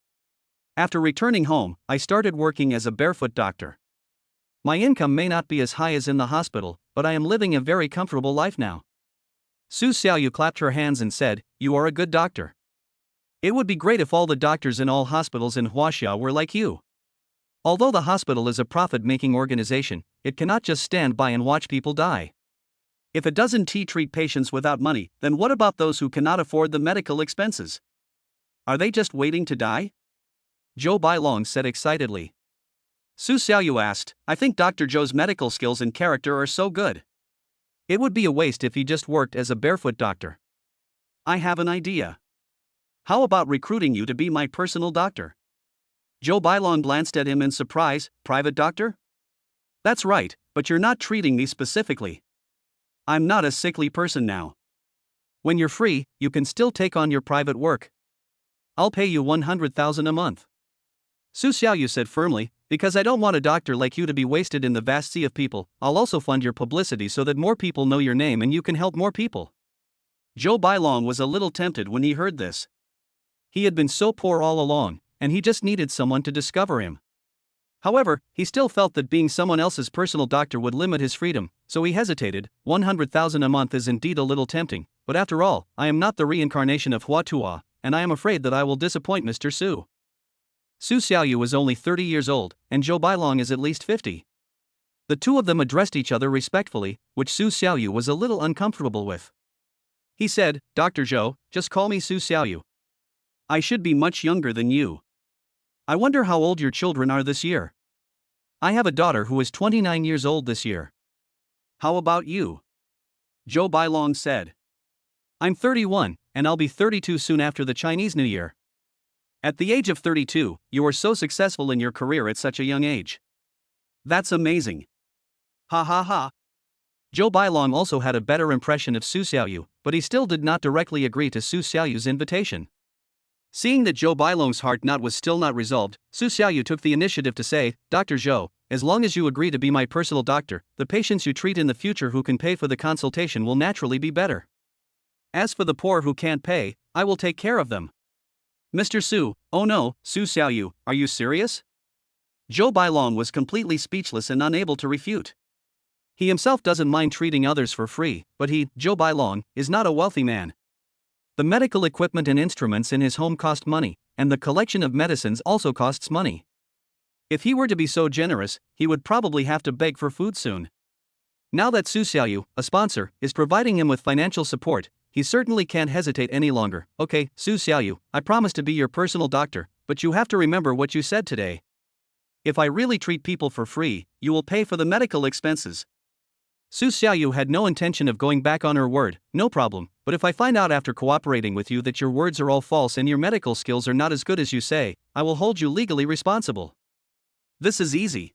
After returning home, I started working as a barefoot doctor. My income may not be as high as in the hospital, but I am living a very comfortable life now." Su Xiaoyu clapped her hands and said, "You are a good doctor. It would be great if all the doctors in all hospitals in Huaxia were like you. Although the hospital is a profit-making organization, it cannot just stand by and watch people die. If it doesn't treat patients without money, then what about those who cannot afford the medical expenses? Are they just waiting to die?" Zhou Bailong said excitedly. Su Xiaoyu asked, "I think Dr. Zhou's medical skills and character are so good. It would be a waste if he just worked as a barefoot doctor. I have an idea. How about recruiting you to be my personal doctor?" Zhou Bailong glanced at him in surprise. "Private doctor? That's right, but you're not treating me specifically. I'm not a sickly person now. When you're free, you can still take on your private work. I'll pay you 100,000 a month." Su Xiaoyu said firmly, "Because I don't want a doctor like you to be wasted in the vast sea of people, I'll also fund your publicity so that more people know your name and you can help more people." Zhou Bailong was a little tempted when he heard this. He had been so poor all along, and he just needed someone to discover him. However, he still felt that being someone else's personal doctor would limit his freedom, so he hesitated. 100,000 a month is indeed a little tempting, but after all, I am not the reincarnation of Hua Tuo, and I am afraid that I will disappoint Mr. Su. Su Xiaoyu is only 30 years old, and Zhou Bailong is at least 50. The two of them addressed each other respectfully, which Su Xiaoyu was a little uncomfortable with. He said, "Dr. Zhou, just call me Su Xiaoyu. I should be much younger than you. I wonder how old your children are this year. I have a daughter who is 29 years old this year. How about you?" Zhou Bailong said. "I'm 31, and I'll be 32 soon after the Chinese New Year." At the age of 32, you are so successful in your career at such a young age. That's amazing. Ha ha ha. Zhou Bailong also had a better impression of Su Xiaoyu, but he still did not directly agree to Su Xiaoyu's invitation. Seeing that Zhou Bailong's heart knot was still not resolved, Su Xiaoyu took the initiative to say, "Dr. Zhou, as long as you agree to be my personal doctor, the patients you treat in the future who can pay for the consultation will naturally be better. As for the poor who can't pay, I will take care of them." "Mr. Su, oh no, Su Xiaoyu, are you serious?" Zhou Bailong was completely speechless and unable to refute. He himself doesn't mind treating others for free, but he, Zhou Bailong, is not a wealthy man. The medical equipment and instruments in his home cost money, and the collection of medicines also costs money. If he were to be so generous, he would probably have to beg for food soon. Now that Su Xiaoyu, a sponsor, is providing him with financial support, he certainly can't hesitate any longer. "Okay, Su Xiaoyu, I promise to be your personal doctor, but you have to remember what you said today. If I really treat people for free, you will pay for the medical expenses." Su Xiaoyu had no intention of going back on her word. "No problem, but if I find out after cooperating with you that your words are all false and your medical skills are not as good as you say, I will hold you legally responsible." This is easy.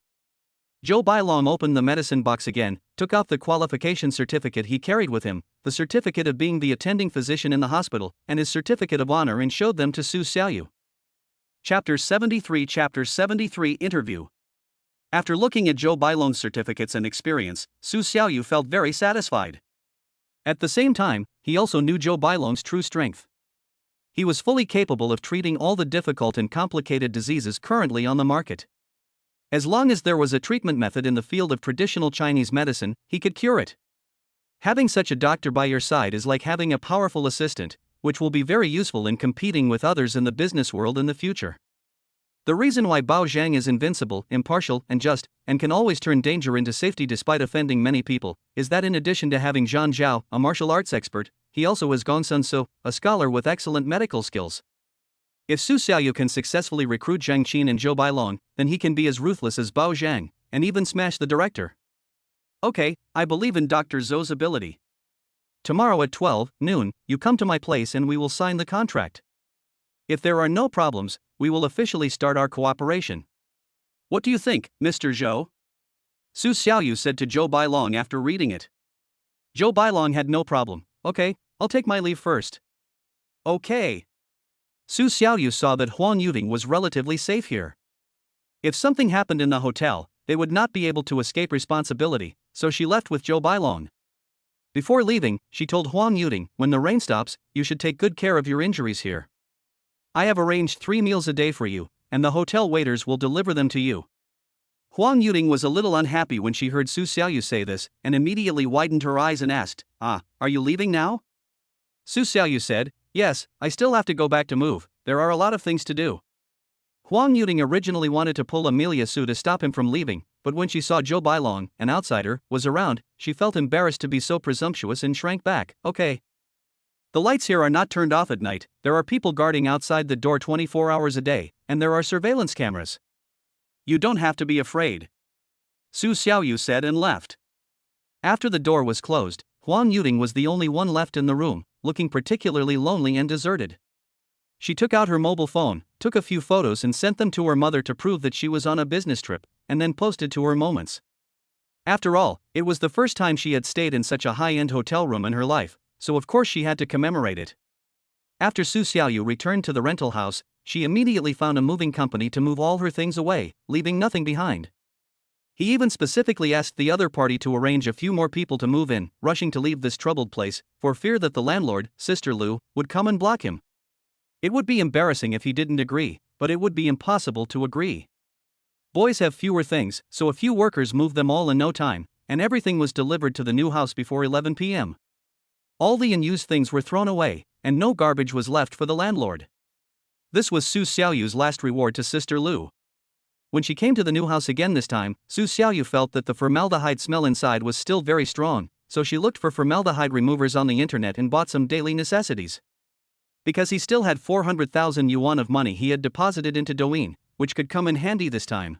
Zhou Bailong opened the medicine box again, took out the qualification certificate he carried with him, the certificate of being the attending physician in the hospital, and his certificate of honor, and showed them to Su Xiaoyu. Chapter 73 Interview. After looking at Zhou Bailong's certificates and experience, Su Xiaoyu felt very satisfied. At the same time, he also knew Zhou Bailong's true strength. He was fully capable of treating all the difficult and complicated diseases currently on the market. As long as there was a treatment method in the field of traditional Chinese medicine, he could cure it. Having such a doctor by your side is like having a powerful assistant, which will be very useful in competing with others in the business world in the future. The reason why Bao Zhang is invincible, impartial, and just, and can always turn danger into safety despite offending many people, is that in addition to having Zhang Zhao, a martial arts expert, he also has Gong Sun So, a scholar with excellent medical skills. If Su Xiaoyu can successfully recruit Zhang Qin and Zhou Bailong, then he can be as ruthless as Bao Zhang, and even smash the director. Okay, I believe in Dr. Zhou's ability. Tomorrow at 12 noon, you come to my place and we will sign the contract. If there are no problems, we will officially start our cooperation. What do you think, Mr. Zhou? Su Xiaoyu said to Zhou Bailong after reading it. Zhou Bailong had no problem. Okay, I'll take my leave first. Okay. Su Xiaoyu saw that Huang Yuting was relatively safe here. If something happened in the hotel, they would not be able to escape responsibility, so she left with Zhou Bailong. Before leaving, she told Huang Yuting, when the rain stops, you should take good care of your injuries here. I have arranged 3 meals a day for you, and the hotel waiters will deliver them to you. Huang Yuting was a little unhappy when she heard Su Xiaoyu say this, and immediately widened her eyes and asked, are you leaving now? Su Xiaoyu said, yes, I still have to go back to move, there are a lot of things to do. Huang Yuting originally wanted to pull Amelia Su to stop him from leaving, but when she saw Zhou Bailong, an outsider, was around, she felt embarrassed to be so presumptuous and shrank back. Okay. The lights here are not turned off at night, there are people guarding outside the door 24 hours a day, and there are surveillance cameras. You don't have to be afraid. Su Xiaoyu said and left. After the door was closed, Huang Yuting was the only one left in the room, looking particularly lonely and deserted. She took out her mobile phone, took a few photos and sent them to her mother to prove that she was on a business trip, and then posted to her moments. After all, it was the first time she had stayed in such a high-end hotel room in her life, so of course she had to commemorate it. After Su Xiaoyu returned to the rental house, she immediately found a moving company to move all her things away, leaving nothing behind. He even specifically asked the other party to arrange a few more people to move in, rushing to leave this troubled place, for fear that the landlord, Sister Lu, would come and block him. It would be embarrassing if he didn't agree, but it would be impossible to agree. Boys have fewer things, so a few workers moved them all in no time, and everything was delivered to the new house before 11 p.m. All the unused things were thrown away, and no garbage was left for the landlord. This was Su Xiaoyu's last reward to Sister Lu. When she came to the new house again this time, Su Xiaoyu felt that the formaldehyde smell inside was still very strong, so she looked for formaldehyde removers on the internet and bought some daily necessities. Because he still had 400,000 yuan of money he had deposited into Douyin, which could come in handy this time.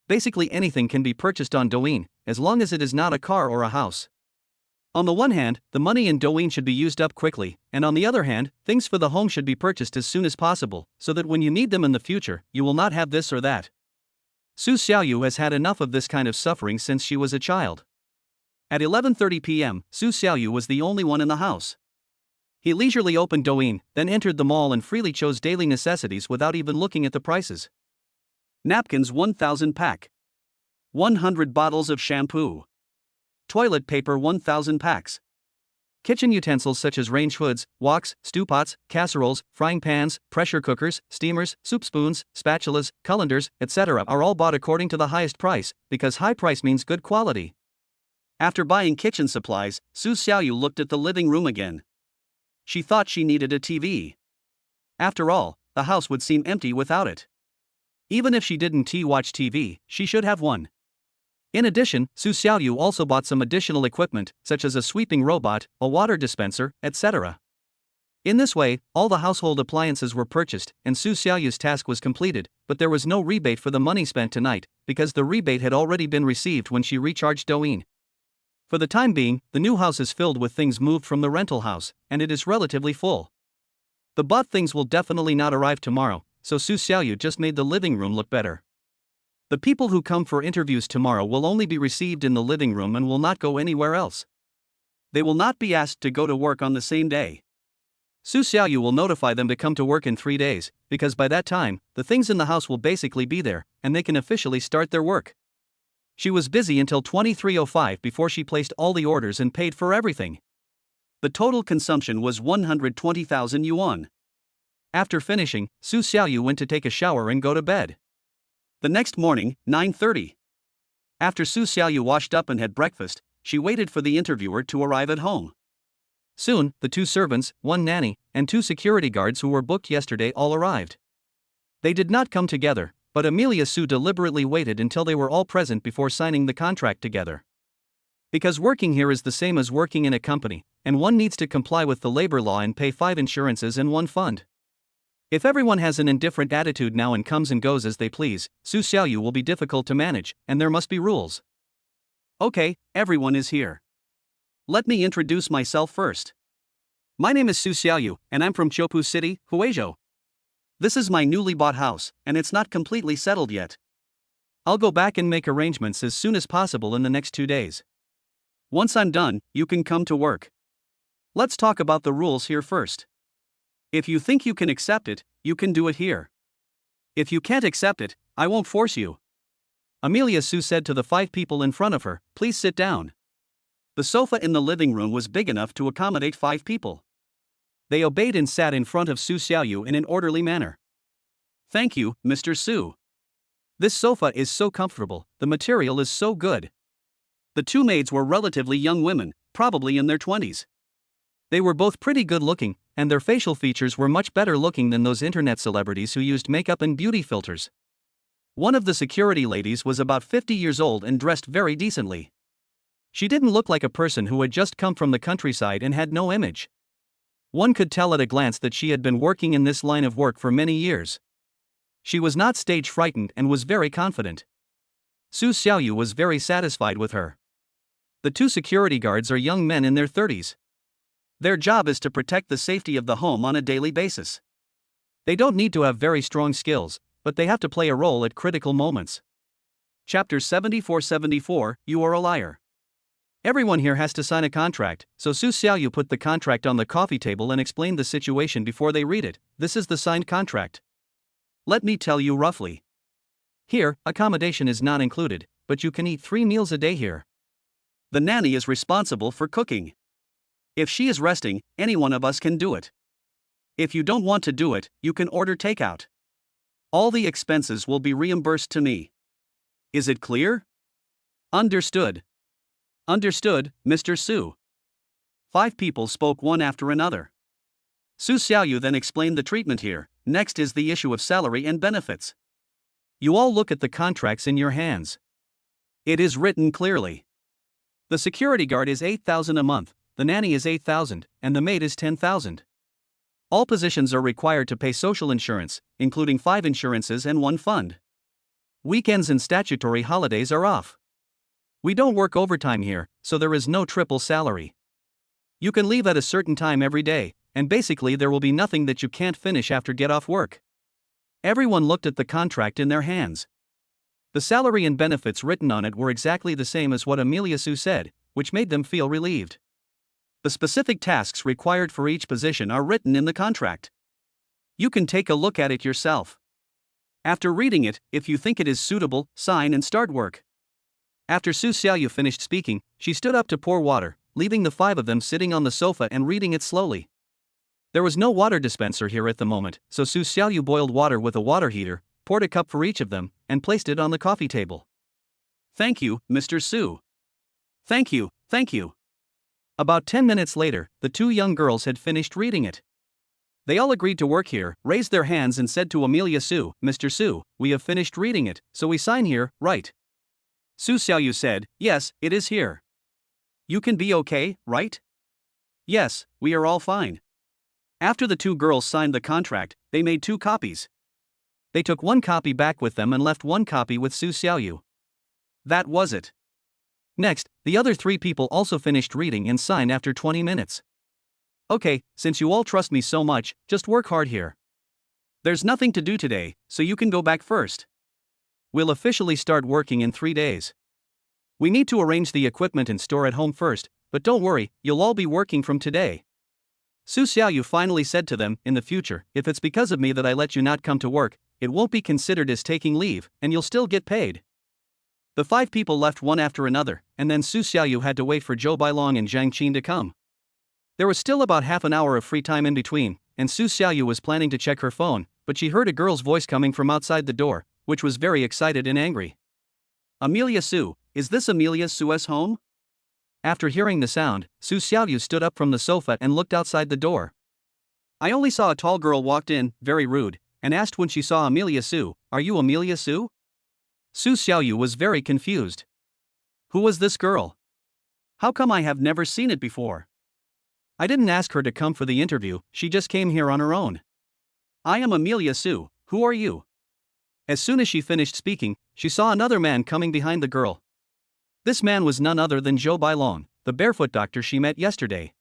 Basically anything can be purchased on Douyin, as long as it is not a car or a house. On the one hand, the money in Douyin should be used up quickly, and on the other hand, things for the home should be purchased as soon as possible, so that when you need them in the future, you will not have this or that. Su Xiaoyu has had enough of this kind of suffering since she was a child. At 11:30 p.m., Su Xiaoyu was the only one in the house. He leisurely opened Douyin, then entered the mall and freely chose daily necessities without even looking at the prices. Napkins 1,000 pack. 100 bottles of shampoo. Toilet paper 1,000 packs. Kitchen utensils such as range hoods, woks, stew pots, casseroles, frying pans, pressure cookers, steamers, soup spoons, spatulas, colanders, etc. are all bought according to the highest price, because high price means good quality. After buying kitchen supplies, Su Xiaoyu looked at the living room again. She thought she needed a TV. After all, the house would seem empty without it. Even if she didn't watch TV, she should have one. In addition, Su Xiaoyu also bought some additional equipment, such as a sweeping robot, a water dispenser, etc. In this way, all the household appliances were purchased, and Su Xiaoyu's task was completed, but there was no rebate for the money spent tonight, because the rebate had already been received when she recharged Douyin. For the time being, the new house is filled with things moved from the rental house, and it is relatively full. The bought things will definitely not arrive tomorrow, so Su Xiaoyu just made the living room look better. The people who come for interviews tomorrow will only be received in the living room and will not go anywhere else. They will not be asked to go to work on the same day. Su Xiaoyu will notify them to come to work in 3 days, because by that time, the things in the house will basically be there, and they can officially start their work. She was busy until 23:05 before she placed all the orders and paid for everything. The total consumption was 120,000 yuan. After finishing, Su Xiaoyu went to take a shower and go to bed. The next morning, 9:30. After Su Xiaoyu washed up and had breakfast, she waited for the interviewer to arrive at home. Soon, the 2 servants, 1 nanny, and 2 security guards who were booked yesterday all arrived. They did not come together, but Amelia Su deliberately waited until they were all present before signing the contract together. Because working here is the same as working in a company, and one needs to comply with the labor law and pay 5 insurances and 1 fund. If everyone has an indifferent attitude now and comes and goes as they please, Su Xiaoyu will be difficult to manage, and there must be rules. Okay, everyone is here. Let me introduce myself first. My name is Su Xiaoyu, and I'm from Chopu City, Huizhou. This is my newly bought house, and it's not completely settled yet. I'll go back and make arrangements as soon as possible in the next 2 days. Once I'm done, you can come to work. Let's talk about the rules here first. If you think you can accept it, you can do it here. If you can't accept it, I won't force you. Amelia Su said to the 5 people in front of her, please sit down. The sofa in the living room was big enough to accommodate 5 people. They obeyed and sat in front of Su Xiaoyu in an orderly manner. Thank you, Mr. Su. This sofa is so comfortable, the material is so good. The 2 maids were relatively young women, probably in their 20s. They were both pretty good looking, and their facial features were much better looking than those internet celebrities who used makeup and beauty filters. One of the security ladies was about 50 years old and dressed very decently. She didn't look like a person who had just come from the countryside and had no image. One could tell at a glance that she had been working in this line of work for many years. She was not stage frightened and was very confident. Su Xiaoyu was very satisfied with her. The 2 security guards are young men in their 30s. Their job is to protect the safety of the home on a daily basis. They don't need to have very strong skills, but they have to play a role at critical moments. Chapter 74-74, You Are a Liar. Everyone here has to sign a contract, so Su Xiaoyu put the contract on the coffee table and explained the situation before they read it. This is the signed contract. Let me tell you roughly. Here, accommodation is not included, but you can eat 3 meals a day here. The nanny is responsible for cooking. If she is resting, any one of us can do it. If you don't want to do it, you can order takeout. All the expenses will be reimbursed to me. Is it clear? Understood. Understood, Mr. Su. 5 people spoke one after another. Su Xiaoyu then explained the treatment here. Next is the issue of salary and benefits. You all look at the contracts in your hands. It is written clearly. The security guard is 8,000 a month, the nanny is 8,000, and the maid is 10,000. All positions are required to pay social insurance, including 5 insurances and 1 fund. Weekends and statutory holidays are off. We don't work overtime here, so there is no triple salary. You can leave at a certain time every day, and basically there will be nothing that you can't finish after get off work. Everyone looked at the contract in their hands. The salary and benefits written on it were exactly the same as what Amelia Su said, which made them feel relieved. The specific tasks required for each position are written in the contract. You can take a look at it yourself. After reading it, if you think it is suitable, sign and start work. After Su Xiaoyu finished speaking, she stood up to pour water, leaving the 5 of them sitting on the sofa and reading it slowly. There was no water dispenser here at the moment, so Su Xiaoyu boiled water with a water heater, poured a cup for each of them, and placed it on the coffee table. Thank you, Mr. Su. Thank you, thank you. About 10 minutes later, the 2 young girls had finished reading it. They all agreed to work here, raised their hands and said to Amelia Su, Mr. Su, we have finished reading it, so we sign here, right? Su Xiaoyu said, yes, it is here. You can be okay, right? Yes, we are all fine. After the 2 girls signed the contract, they made 2 copies. They took 1 copy back with them and left 1 copy with Su Xiaoyu. That was it. Next, the other 3 people also finished reading and signed after 20 minutes. Okay, since you all trust me so much, just work hard here. There's nothing to do today, so you can go back first. We'll officially start working in 3 days. We need to arrange the equipment and store at home first, but don't worry, you'll all be working from today. Su Xiaoyu finally said to them, in the future, if it's because of me that I let you not come to work, it won't be considered as taking leave, and you'll still get paid. The 5 people left one after another, and then Su Xiaoyu had to wait for Zhou Bailong and Zhang Qin to come. There was still about half an hour of free time in between, and Su Xiaoyu was planning to check her phone, but she heard a girl's voice coming from outside the door, which was very excited and angry. Amelia Su, is this Amelia Su's home? After hearing the sound, Su Xiaoyu stood up from the sofa and looked outside the door. I only saw a tall girl walked in, very rude, and asked when she saw Amelia Su, "Are you Amelia Su?" Su Xiaoyu was very confused. Who was this girl? How come I have never seen it before? I didn't ask her to come for the interview, she just came here on her own. I am Amelia Su, who are you? As soon as she finished speaking, she saw another man coming behind the girl. This man was none other than Zhou Bailong, the barefoot doctor she met yesterday.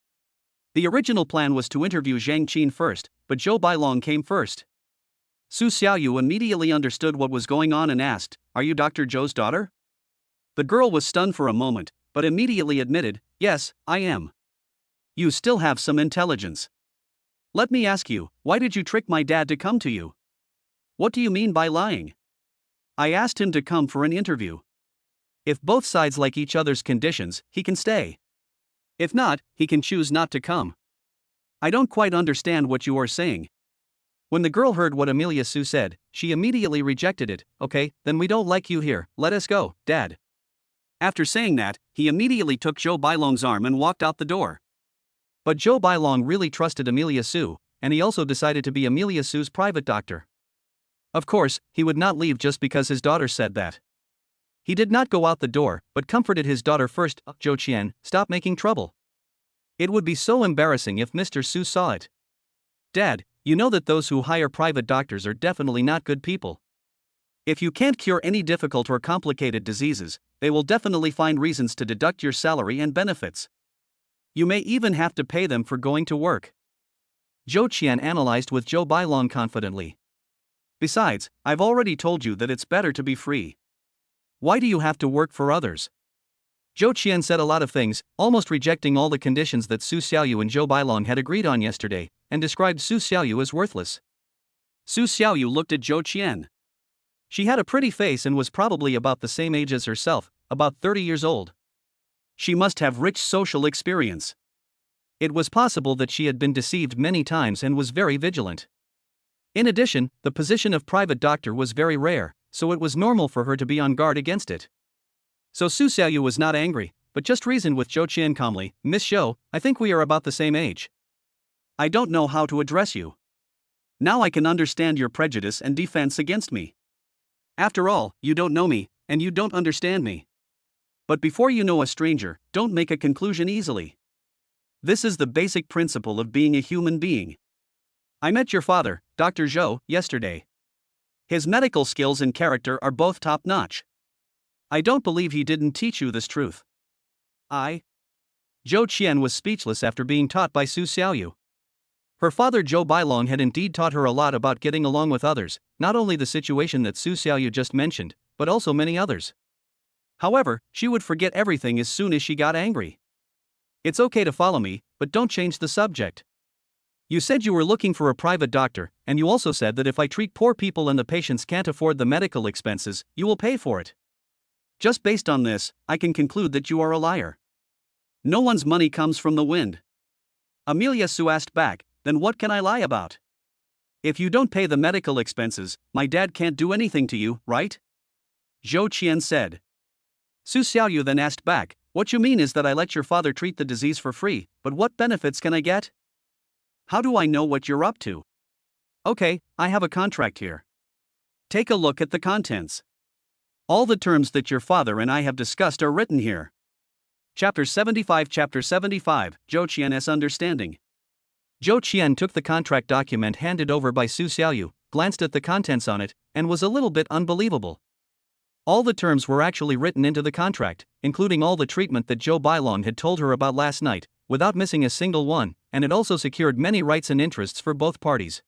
The original plan was to interview Zhang Qin first, but Zhou Bailong came first. Su Xiaoyu immediately understood what was going on and asked, "Are you Dr. Zhou's daughter?" The girl was stunned for a moment, but immediately admitted, "Yes, I am." You still have some intelligence. Let me ask you, why did you trick my dad to come to you? What do you mean by lying? I asked him to come for an interview. If both sides like each other's conditions, he can stay. If not, he can choose not to come. I don't quite understand what you are saying. When the girl heard what Amelia Su said, she immediately rejected it. Okay, then we don't like you here, let us go, Dad. After saying that, he immediately took Zhou Bailong's arm and walked out the door. But Zhou Bailong really trusted Amelia Su, and he also decided to be Amelia Su's private doctor. Of course, he would not leave just because his daughter said that. He did not go out the door, but comforted his daughter first. Zhou Qian, stop making trouble. It would be so embarrassing if Mr. Su saw it. Dad, you know that those who hire private doctors are definitely not good people. If you can't cure any difficult or complicated diseases, they will definitely find reasons to deduct your salary and benefits. You may even have to pay them for going to work. Zhou Qian analyzed with Zhou Bailong confidently. Besides, I've already told you that it's better to be free. Why do you have to work for others? Zhou Qian said a lot of things, almost rejecting all the conditions that Su Xiaoyu and Zhou Bailong had agreed on yesterday, and described Su Xiaoyu as worthless. Su Xiaoyu looked at Zhou Qian. She had a pretty face and was probably about the same age as herself, about 30 years old. She must have rich social experience. It was possible that she had been deceived many times and was very vigilant. In addition, the position of private doctor was very rare, so it was normal for her to be on guard against it. So Su Xiaoyu was not angry, but just reasoned with Zhou Qian calmly, "Miss Zhou, I think we are about the same age. I don't know how to address you. Now I can understand your prejudice and defense against me. After all, you don't know me, and you don't understand me. But before you know a stranger, don't make a conclusion easily. This is the basic principle of being a human being. I met your father, Dr. Zhou, yesterday. His medical skills and character are both top-notch. I don't believe he didn't teach you this truth." Zhou Qian was speechless after being taught by Su Xiaoyu. Her father Zhou Bailong had indeed taught her a lot about getting along with others, not only the situation that Su Xiaoyu just mentioned, but also many others. However, she would forget everything as soon as she got angry. It's okay to follow me, but don't change the subject. You said you were looking for a private doctor, and you also said that if I treat poor people and the patients can't afford the medical expenses, you will pay for it. Just based on this, I can conclude that you are a liar. No one's money comes from the wind. Amelia Su asked back, "Then what can I lie about? If you don't pay the medical expenses, my dad can't do anything to you, right?" Zhou Qian said. Su Xiaoyu then asked back, "What you mean is that I let your father treat the disease for free, but what benefits can I get? How do I know what you're up to?" "Okay, I have a contract here. Take a look at the contents. All the terms that your father and I have discussed are written here." Chapter 75 Zhou Qian's understanding. Zhou Qian took the contract document handed over by Su Xiaoyu, glanced at the contents on it, and was a little bit unbelievable. All the terms were actually written into the contract, including all the treatment that Zhou Bailong had told her about last night, without missing a single one, and it also secured many rights and interests for both parties.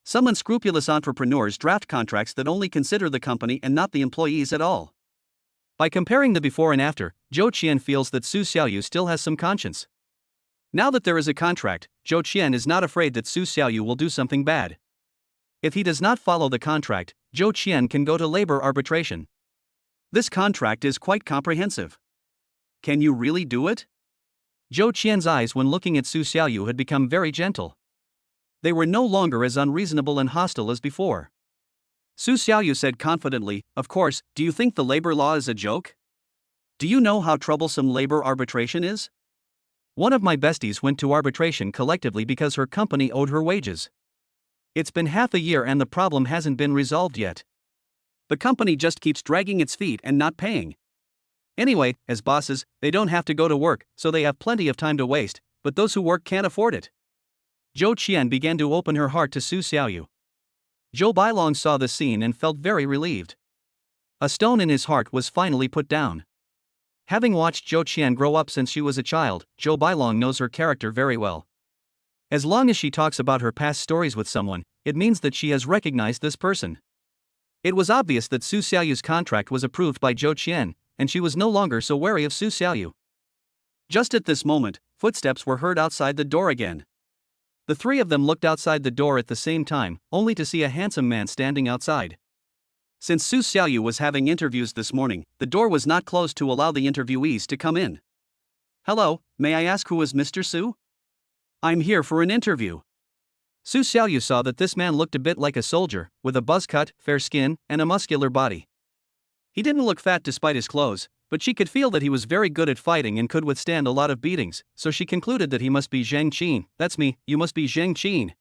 Some unscrupulous entrepreneurs draft contracts that only consider the company and not the employees at all. By comparing the before and after, Zhou Qian feels that Su Xiaoyu still has some conscience. Now that there is a contract, Zhou Qian is not afraid that Su Xiaoyu will do something bad. If he does not follow the contract, Zhou Qian can go to labor arbitration. This contract is quite comprehensive. Can you really do it? Zhou Qian's eyes when looking at Su Xiaoyu had become very gentle. They were no longer as unreasonable and hostile as before. Su Xiaoyu said confidently, "Of course, do you think the labor law is a joke? Do you know how troublesome labor arbitration is? One of my besties went to arbitration collectively because her company owed her wages. It's been half a year and the problem hasn't been resolved yet. The company just keeps dragging its feet and not paying. Anyway, as bosses, they don't have to go to work, so they have plenty of time to waste, but those who work can't afford it." Zhou Qian began to open her heart to Su Xiaoyu. Zhou Bailong saw the scene and felt very relieved. A stone in his heart was finally put down. Having watched Zhou Qian grow up since she was a child, Zhou Bailong knows her character very well. As long as she talks about her past stories with someone, it means that she has recognized this person. It was obvious that Su Xiaoyu's contract was approved by Zhou Qian, and she was no longer so wary of Su Xiaoyu. Just at this moment, footsteps were heard outside the door again. The three of them looked outside the door at the same time, only to see a handsome man standing outside. Since Su Xiaoyu was having interviews this morning, the door was not closed to allow the interviewees to come in. "Hello, may I ask who is Mr. Su? I'm here for an interview." Su Xiaoyu saw that this man looked a bit like a soldier, with a buzz cut, fair skin, and a muscular body. He didn't look fat despite his clothes, but she could feel that he was very good at fighting and could withstand a lot of beatings, so she concluded that he must be Zhang Qin. "That's me, you must be Zhang Qin."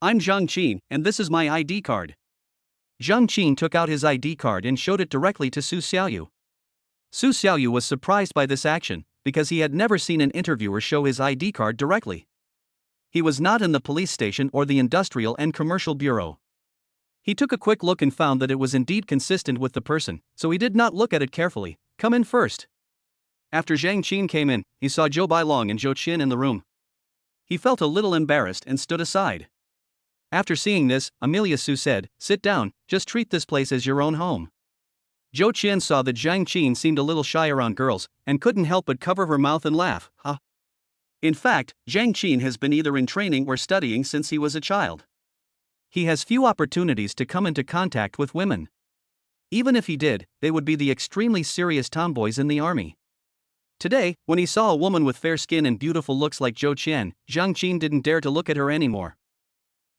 "I'm Zhang Qin, and this is my ID card." Zhang Qin took out his ID card and showed it directly to Su Xiaoyu. Su Xiaoyu was surprised by this action, because he had never seen an interviewer show his ID card directly. He was not in the police station or the industrial and commercial bureau. He took a quick look and found that it was indeed consistent with the person, so he did not look at it carefully. "Come in first." After Zhang Qin came in, he saw Zhou Bailong and Zhou Qian in the room. He felt a little embarrassed and stood aside. After seeing this, Amelia Su said, "Sit down, just treat this place as your own home." Zhou Qian saw that Zhang Qin seemed a little shy around girls, and couldn't help but cover her mouth and laugh. "Huh?" In fact, Zhang Qin has been either in training or studying since he was a child. He has few opportunities to come into contact with women. Even if he did, they would be the extremely serious tomboys in the army. Today, when he saw a woman with fair skin and beautiful looks like Zhou Qian, Zhang Qin didn't dare to look at her anymore.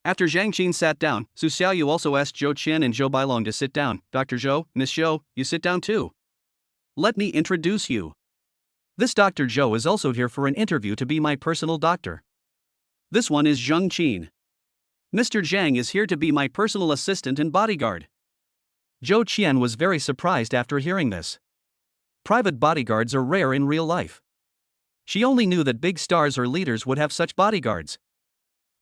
After Zhang Qin sat down, Su Xiaoyu also asked Zhou Qian and Zhou Bailong to sit down. "Dr. Zhou, Miss Zhou, you sit down too. Let me introduce you. This Dr. Zhou is also here for an interview to be my personal doctor. This one is Zhang Qin. Mr. Zhang is here to be my personal assistant and bodyguard." Zhou Qian was very surprised after hearing this. Private bodyguards are rare in real life. She only knew that big stars or leaders would have such bodyguards.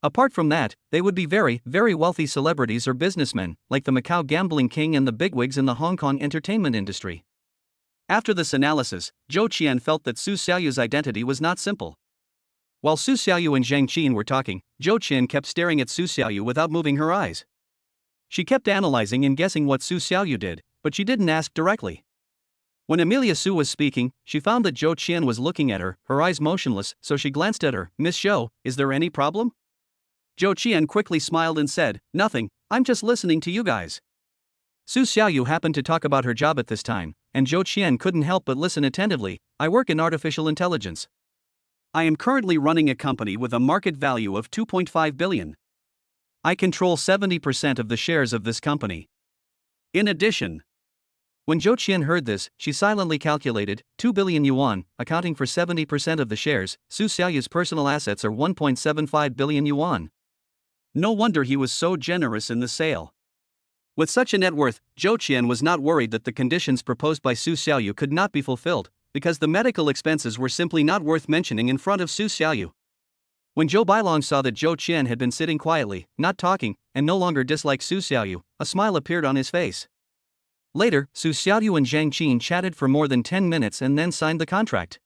Apart from that, they would be very, very wealthy celebrities or businessmen, like the Macau gambling king and the bigwigs in the Hong Kong entertainment industry. After this analysis, Zhou Qian felt that Su Xiaoyu's identity was not simple. While Su Xiaoyu and Zhang Qin were talking, Zhou Qian kept staring at Su Xiaoyu without moving her eyes. She kept analyzing and guessing what Su Xiaoyu did, but she didn't ask directly. When Amelia Su was speaking, she found that Zhou Qian was looking at her, her eyes motionless, so she glanced at her. "Miss Zhou, is there any problem?" Zhou Qian quickly smiled and said, "Nothing, I'm just listening to you guys." Su Xiaoyu happened to talk about her job at this time, and Zhou Qian couldn't help but listen attentively. "I work in artificial intelligence. I am currently running a company with a market value of 2.5 billion. I control 70% of the shares of this company. In addition..." When Zhou Qian heard this, she silently calculated, 2 billion yuan, accounting for 70% of the shares. Su Xiaoyu's personal assets are 1.75 billion yuan. No wonder he was so generous in the sale. With such a net worth, Zhou Qian was not worried that the conditions proposed by Su Xiaoyu could not be fulfilled, because the medical expenses were simply not worth mentioning in front of Su Xiaoyu. When Zhou Bailong saw that Zhou Qian had been sitting quietly, not talking, and no longer disliked Su Xiaoyu, a smile appeared on his face. Later, Su Xiaoyu and Zhang Qin chatted for more than 10 minutes and then signed the contract.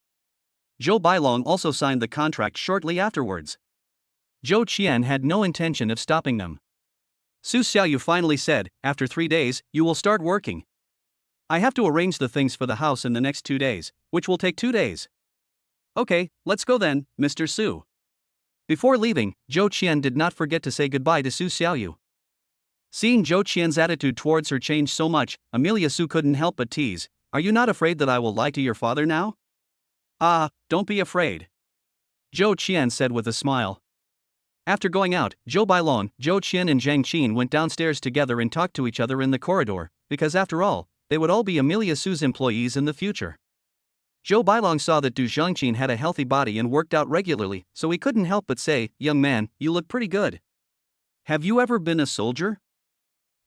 Zhou Bailong also signed the contract shortly afterwards. Zhou Qian had no intention of stopping them. Su Xiaoyu finally said, after 3 days, you will start working. I have to arrange the things for the house in the next 2 days, which will take 2 days. Okay, let's go then, Mr. Su. Before leaving, Zhou Qian did not forget to say goodbye to Su Xiaoyu. Seeing Zhou Qian's attitude towards her change so much, Amelia Su couldn't help but tease, "Are you not afraid that I will lie to your father now?" "Ah, don't be afraid," Zhou Qian said with a smile. After going out, Zhou Bailong, Zhou Qian and Zhang Qin went downstairs together and talked to each other in the corridor, because after all, they would all be Amelia Su's employees in the future. Zhou Bailong saw that Du Zhangqin had a healthy body and worked out regularly, so he couldn't help but say, "Young man, you look pretty good. Have you ever been a soldier?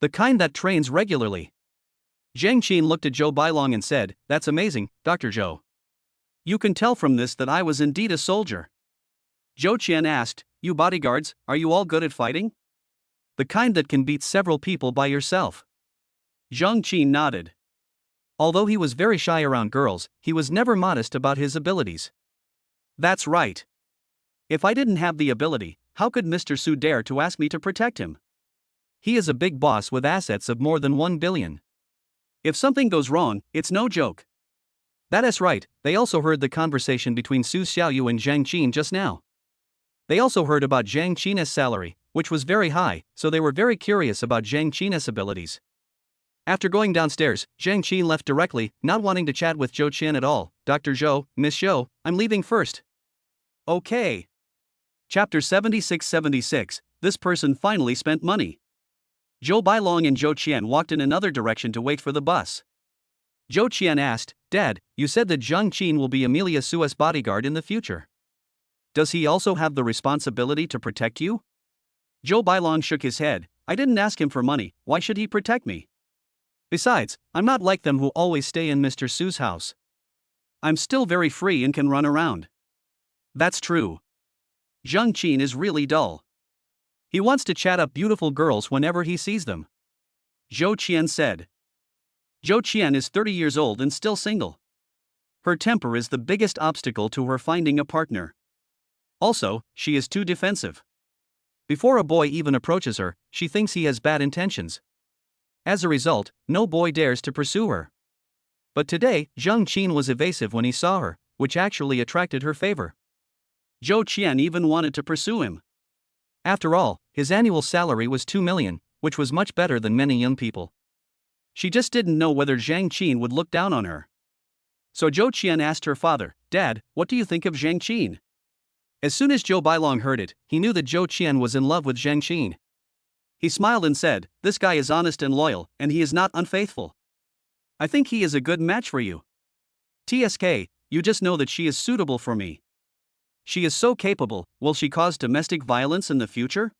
The kind that trains regularly?" Zhang Qin looked at Zhou Bailong and said, "That's amazing, Dr. Zhou. You can tell from this that I was indeed a soldier." Zhou Qian asked, "You bodyguards, are you all good at fighting? The kind that can beat several people by yourself?" Zhang Qin nodded. Although he was very shy around girls, he was never modest about his abilities. "That's right. If I didn't have the ability, how could Mr. Su dare to ask me to protect him? He is a big boss with assets of more than 1 billion. If something goes wrong, it's no joke." That is right. They also heard the conversation between Su Xiaoyu and Zhang Qin just now. They also heard about Zhang Qin's salary, which was very high, so they were very curious about Zhang Qin's abilities. After going downstairs, Zhang Qin left directly, not wanting to chat with Zhou Qian at all. "Dr. Zhou, Miss Zhou, I'm leaving first." "Okay." Chapter 76-76, This person finally spent money. Zhou Bailong and Zhou Qian walked in another direction to wait for the bus. Zhou Qian asked, "Dad, you said that Zhang Qin will be Amelia Su's bodyguard in the future. Does he also have the responsibility to protect you?" Zhou Bailong shook his head. "I didn't ask him for money, why should he protect me? Besides, I'm not like them who always stay in Mr. Su's house. I'm still very free and can run around." "That's true. Zhang Qin is really dull. He wants to chat up beautiful girls whenever he sees them," Zhou Qian said. Zhou Qian is 30 years old and still single. Her temper is the biggest obstacle to her finding a partner. Also, she is too defensive. Before a boy even approaches her, she thinks he has bad intentions. As a result, no boy dares to pursue her. But today, Zhang Qin was evasive when he saw her, which actually attracted her favor. Zhou Qian even wanted to pursue him. After all, his annual salary was 2 million, which was much better than many young people. She just didn't know whether Zhang Qin would look down on her. So Zhou Qian asked her father, "Dad, what do you think of Zhang Qin?" As soon as Zhou Bailong heard it, he knew that Zhou Qian was in love with Zhang Qin. He smiled and said, "This guy is honest and loyal, and he is not unfaithful. I think he is a good match for you. TSK, you just know that she is suitable for me. She is so capable, will she cause domestic violence in the future?"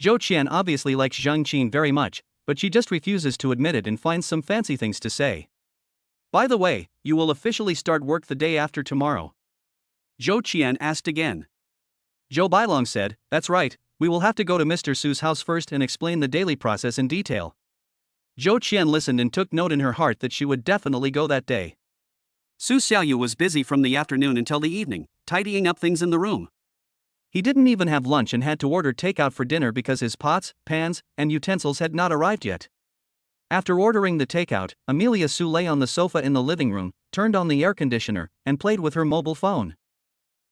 Zhou Qian obviously likes Zhang Qin very much, but she just refuses to admit it and finds some fancy things to say. "By the way, you will officially start work the day after tomorrow?" Zhou Qian asked again. Zhou Bailong said, "That's right, we will have to go to Mr. Su's house first and explain the daily process in detail." Zhou Qian listened and took note in her heart that she would definitely go that day. Su Xiaoyu was busy from the afternoon until the evening, tidying up things in the room. He didn't even have lunch and had to order takeout for dinner because his pots, pans, and utensils had not arrived yet. After ordering the takeout, Amelia Su lay on the sofa in the living room, turned on the air conditioner, and played with her mobile phone.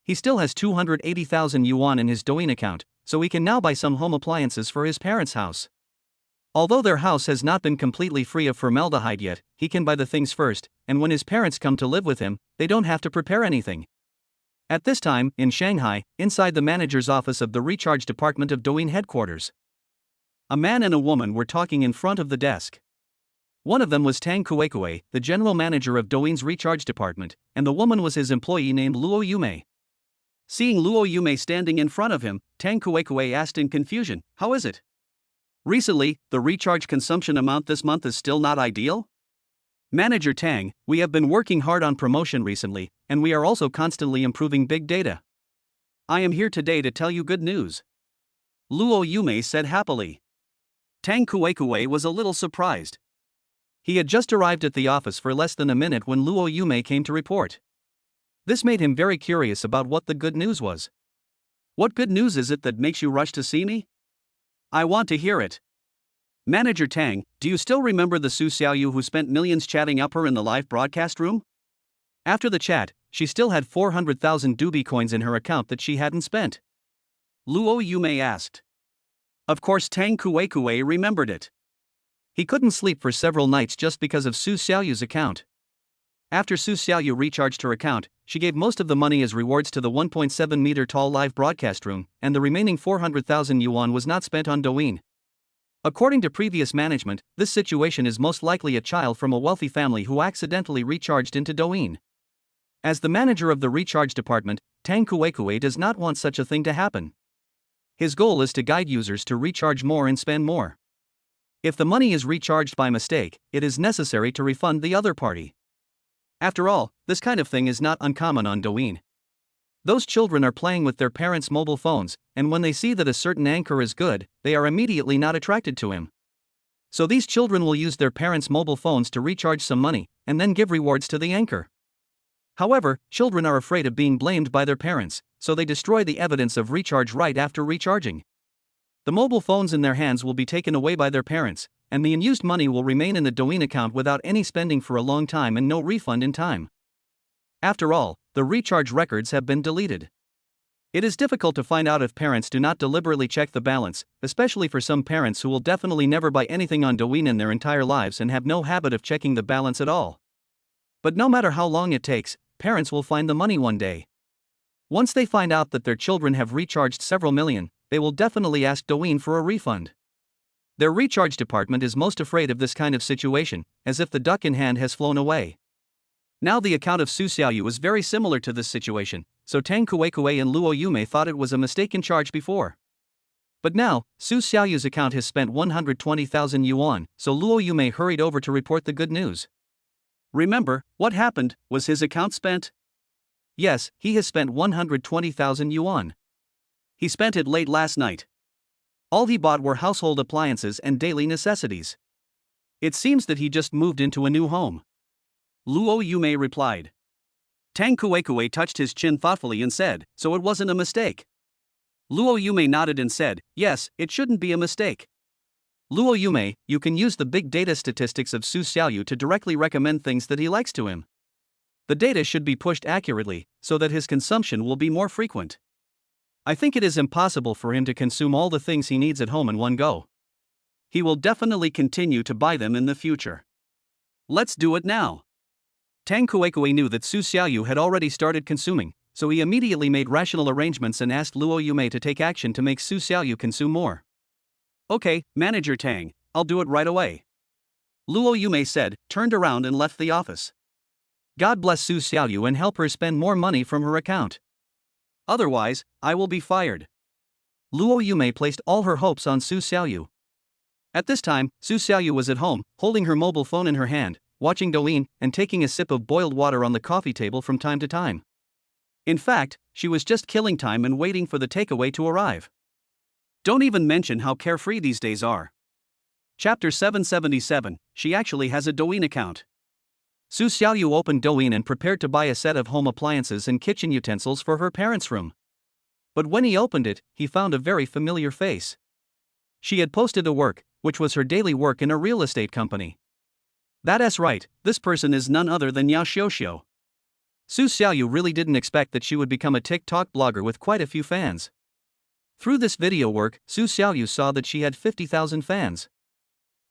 He still has 280,000 yuan in his Douyin account, so he can now buy some home appliances for his parents' house. Although their house has not been completely free of formaldehyde yet, he can buy the things first, and when his parents come to live with him, they don't have to prepare anything. At this time, in Shanghai, inside the manager's office of the recharge department of Douyin headquarters, a man and a woman were talking in front of the desk. One of them was Tang Kuekue, the general manager of Douyin's recharge department, and the woman was his employee named Luo Yume. Seeing Luo Yume standing in front of him, Tang Kuekue asked in confusion, "How is it? Recently, the recharge consumption amount this month is still not ideal?" "Manager Tang, we have been working hard on promotion recently, and we are also constantly improving big data. I am here today to tell you good news," Luo Yume said happily. Tang Kuekue was a little surprised. He had just arrived at the office for less than a minute when Luo Yume came to report. This made him very curious about what the good news was. "What good news is it that makes you rush to see me? I want to hear it," Manager Tang, do you still remember the Su Xiaoyu who spent millions chatting up her in the live broadcast room? After the chat, she still had 400,000 Doobie coins in her account that she hadn't spent. Luo Yume asked. Of course Tang Kuei remembered it. He couldn't sleep for several nights just because of Su Xiaoyu's account. After Su Xiaoyu recharged her account, she gave most of the money as rewards to the 1.7 meter tall live broadcast room, and the remaining 400,000 yuan was not spent on Douyin. According to previous management, this situation is most likely a child from a wealthy family who accidentally recharged into Douyin. As the manager of the recharge department, Tang Kuei does not want such a thing to happen. His goal is to guide users to recharge more and spend more. If the money is recharged by mistake, it is necessary to refund the other party. After all, this kind of thing is not uncommon on Douyin. Those children are playing with their parents' mobile phones, and when they see that a certain anchor is good, they are immediately not attracted to him. So these children will use their parents' mobile phones to recharge some money, and then give rewards to the anchor. However, children are afraid of being blamed by their parents, so they destroy the evidence of recharge right after recharging. The mobile phones in their hands will be taken away by their parents, and the unused money will remain in the Douyin account without any spending for a long time and no refund in time. After all, the recharge records have been deleted. It is difficult to find out if parents do not deliberately check the balance, especially for some parents who will definitely never buy anything on Douyin in their entire lives and have no habit of checking the balance at all. But no matter how long it takes, parents will find the money one day. Once they find out that their children have recharged several million, they will definitely ask Douyin for a refund. Their recharge department is most afraid of this kind of situation, as if the duck in hand has flown away. Now the account of Su Xiaoyu is very similar to this situation, so Tang Kuei and Luo Yume thought it was a mistaken charge before. But now, Su Xiaoyu's account has spent 120,000 yuan, so Luo Yume hurried over to report the good news. Remember, what happened? Was his account spent? Yes, he has spent 120,000 yuan. He spent it late last night. All he bought were household appliances and daily necessities. It seems that he just moved into a new home. Luo Yume replied. Tang Kuei touched his chin thoughtfully and said, so it wasn't a mistake. Luo Yume nodded and said, yes, it shouldn't be a mistake. Luo Yume, you can use the big data statistics of Su Xiaoyu to directly recommend things that he likes to him. The data should be pushed accurately, so that his consumption will be more frequent. I think it is impossible for him to consume all the things he needs at home in one go. He will definitely continue to buy them in the future. Let's do it now. Tang Kuei knew that Su Xiaoyu had already started consuming, so he immediately made rational arrangements and asked Luo Yume to take action to make Su Xiaoyu consume more. Okay, Manager Tang, I'll do it right away. Luo Yume said, turned around and left the office. God bless Su Xiaoyu and help her spend more money from her account. Otherwise, I will be fired. Luo Yume placed all her hopes on Su Xiaoyu. At this time, Su Xiaoyu was at home, holding her mobile phone in her hand, watching Douyin, and taking a sip of boiled water on the coffee table from time to time. In fact, she was just killing time and waiting for the takeaway to arrive. Don't even mention how carefree these days are. Chapter 777, she actually has a Douyin account. Su Xiaoyu opened Douyin and prepared to buy a set of home appliances and kitchen utensils for her parents' room. But when he opened it, he found a very familiar face. She had posted a work, which was her daily work in a real estate company. That's right, this person is none other than Yao Xiuxiu. Su Xiaoyu really didn't expect that she would become a TikTok blogger with quite a few fans. Through this video work, Su Xiaoyu saw that she had 50,000 fans.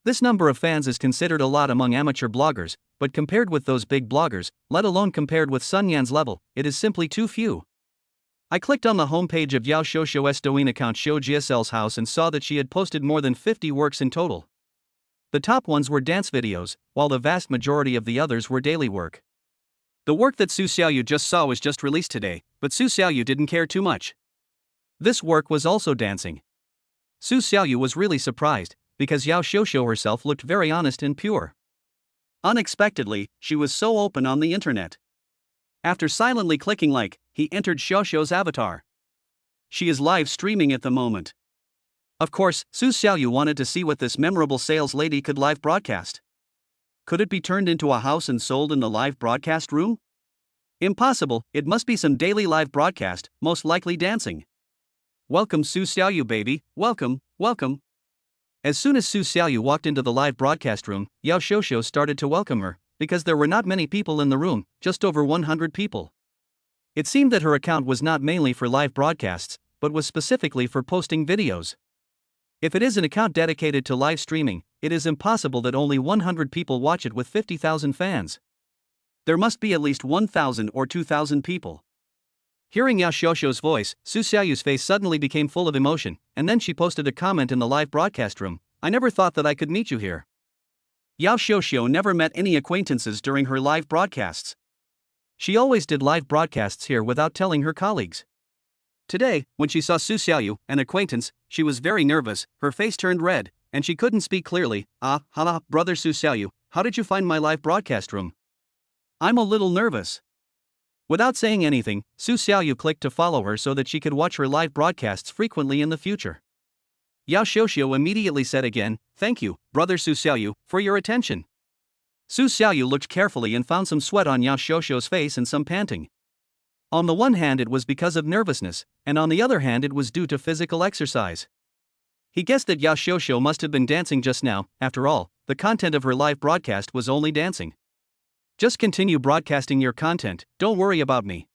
This number of fans is considered a lot among amateur bloggers, but compared with those big bloggers, let alone compared with Sun Yan's level, it is simply too few. I clicked on the homepage of Yao Xiuxiu's Douyin account Xiu GSL's house and saw that she had posted more than 50 works in total. The top ones were dance videos, while the vast majority of the others were daily work. The work that Su Xiaoyu just saw was just released today, but Su Xiaoyu didn't care too much. This work was also dancing. Su Xiaoyu was really surprised, because Yao Xiuxiu herself looked very honest and pure. Unexpectedly, she was so open on the internet. After silently clicking like, he entered Xiuxiu's avatar. She is live streaming at the moment. Of course, Su Xiaoyu wanted to see what this memorable sales lady could live broadcast. Could it be turned into a house and sold in the live broadcast room? Impossible, it must be some daily live broadcast, most likely dancing. Welcome Su Xiaoyu baby, welcome, welcome. As soon as Su Xiaoyu walked into the live broadcast room, Yao Xiuxiu started to welcome her, because there were not many people in the room, just over 100 people. It seemed that her account was not mainly for live broadcasts, but was specifically for posting videos. If it is an account dedicated to live streaming, it is impossible that only 100 people watch it with 50,000 fans. There must be at least 1,000 or 2,000 people. Hearing Yao Xiuxiu's voice, Su Xiaoyu's face suddenly became full of emotion, and then she posted a comment in the live broadcast room. I never thought that I could meet you here. Yao Xiuxiu never met any acquaintances during her live broadcasts. She always did live broadcasts here without telling her colleagues. Today, when she saw Su Xiaoyu, an acquaintance, she was very nervous, her face turned red, and she couldn't speak clearly. Brother Su Xiaoyu, how did you find my live broadcast room? I'm a little nervous. Without saying anything, Su Xiaoyu clicked to follow her so that she could watch her live broadcasts frequently in the future. Yao Xiuxiu immediately said again, thank you, Brother Su Xiaoyu, for your attention. Su Xiaoyu looked carefully and found some sweat on Yao Xiuxiu's face and some panting. On the one hand it was because of nervousness, and on the other hand it was due to physical exercise. He guessed that Yao Xiuxiu must have been dancing just now. After all, the content of her live broadcast was only dancing. Just continue broadcasting your content, don't worry about me.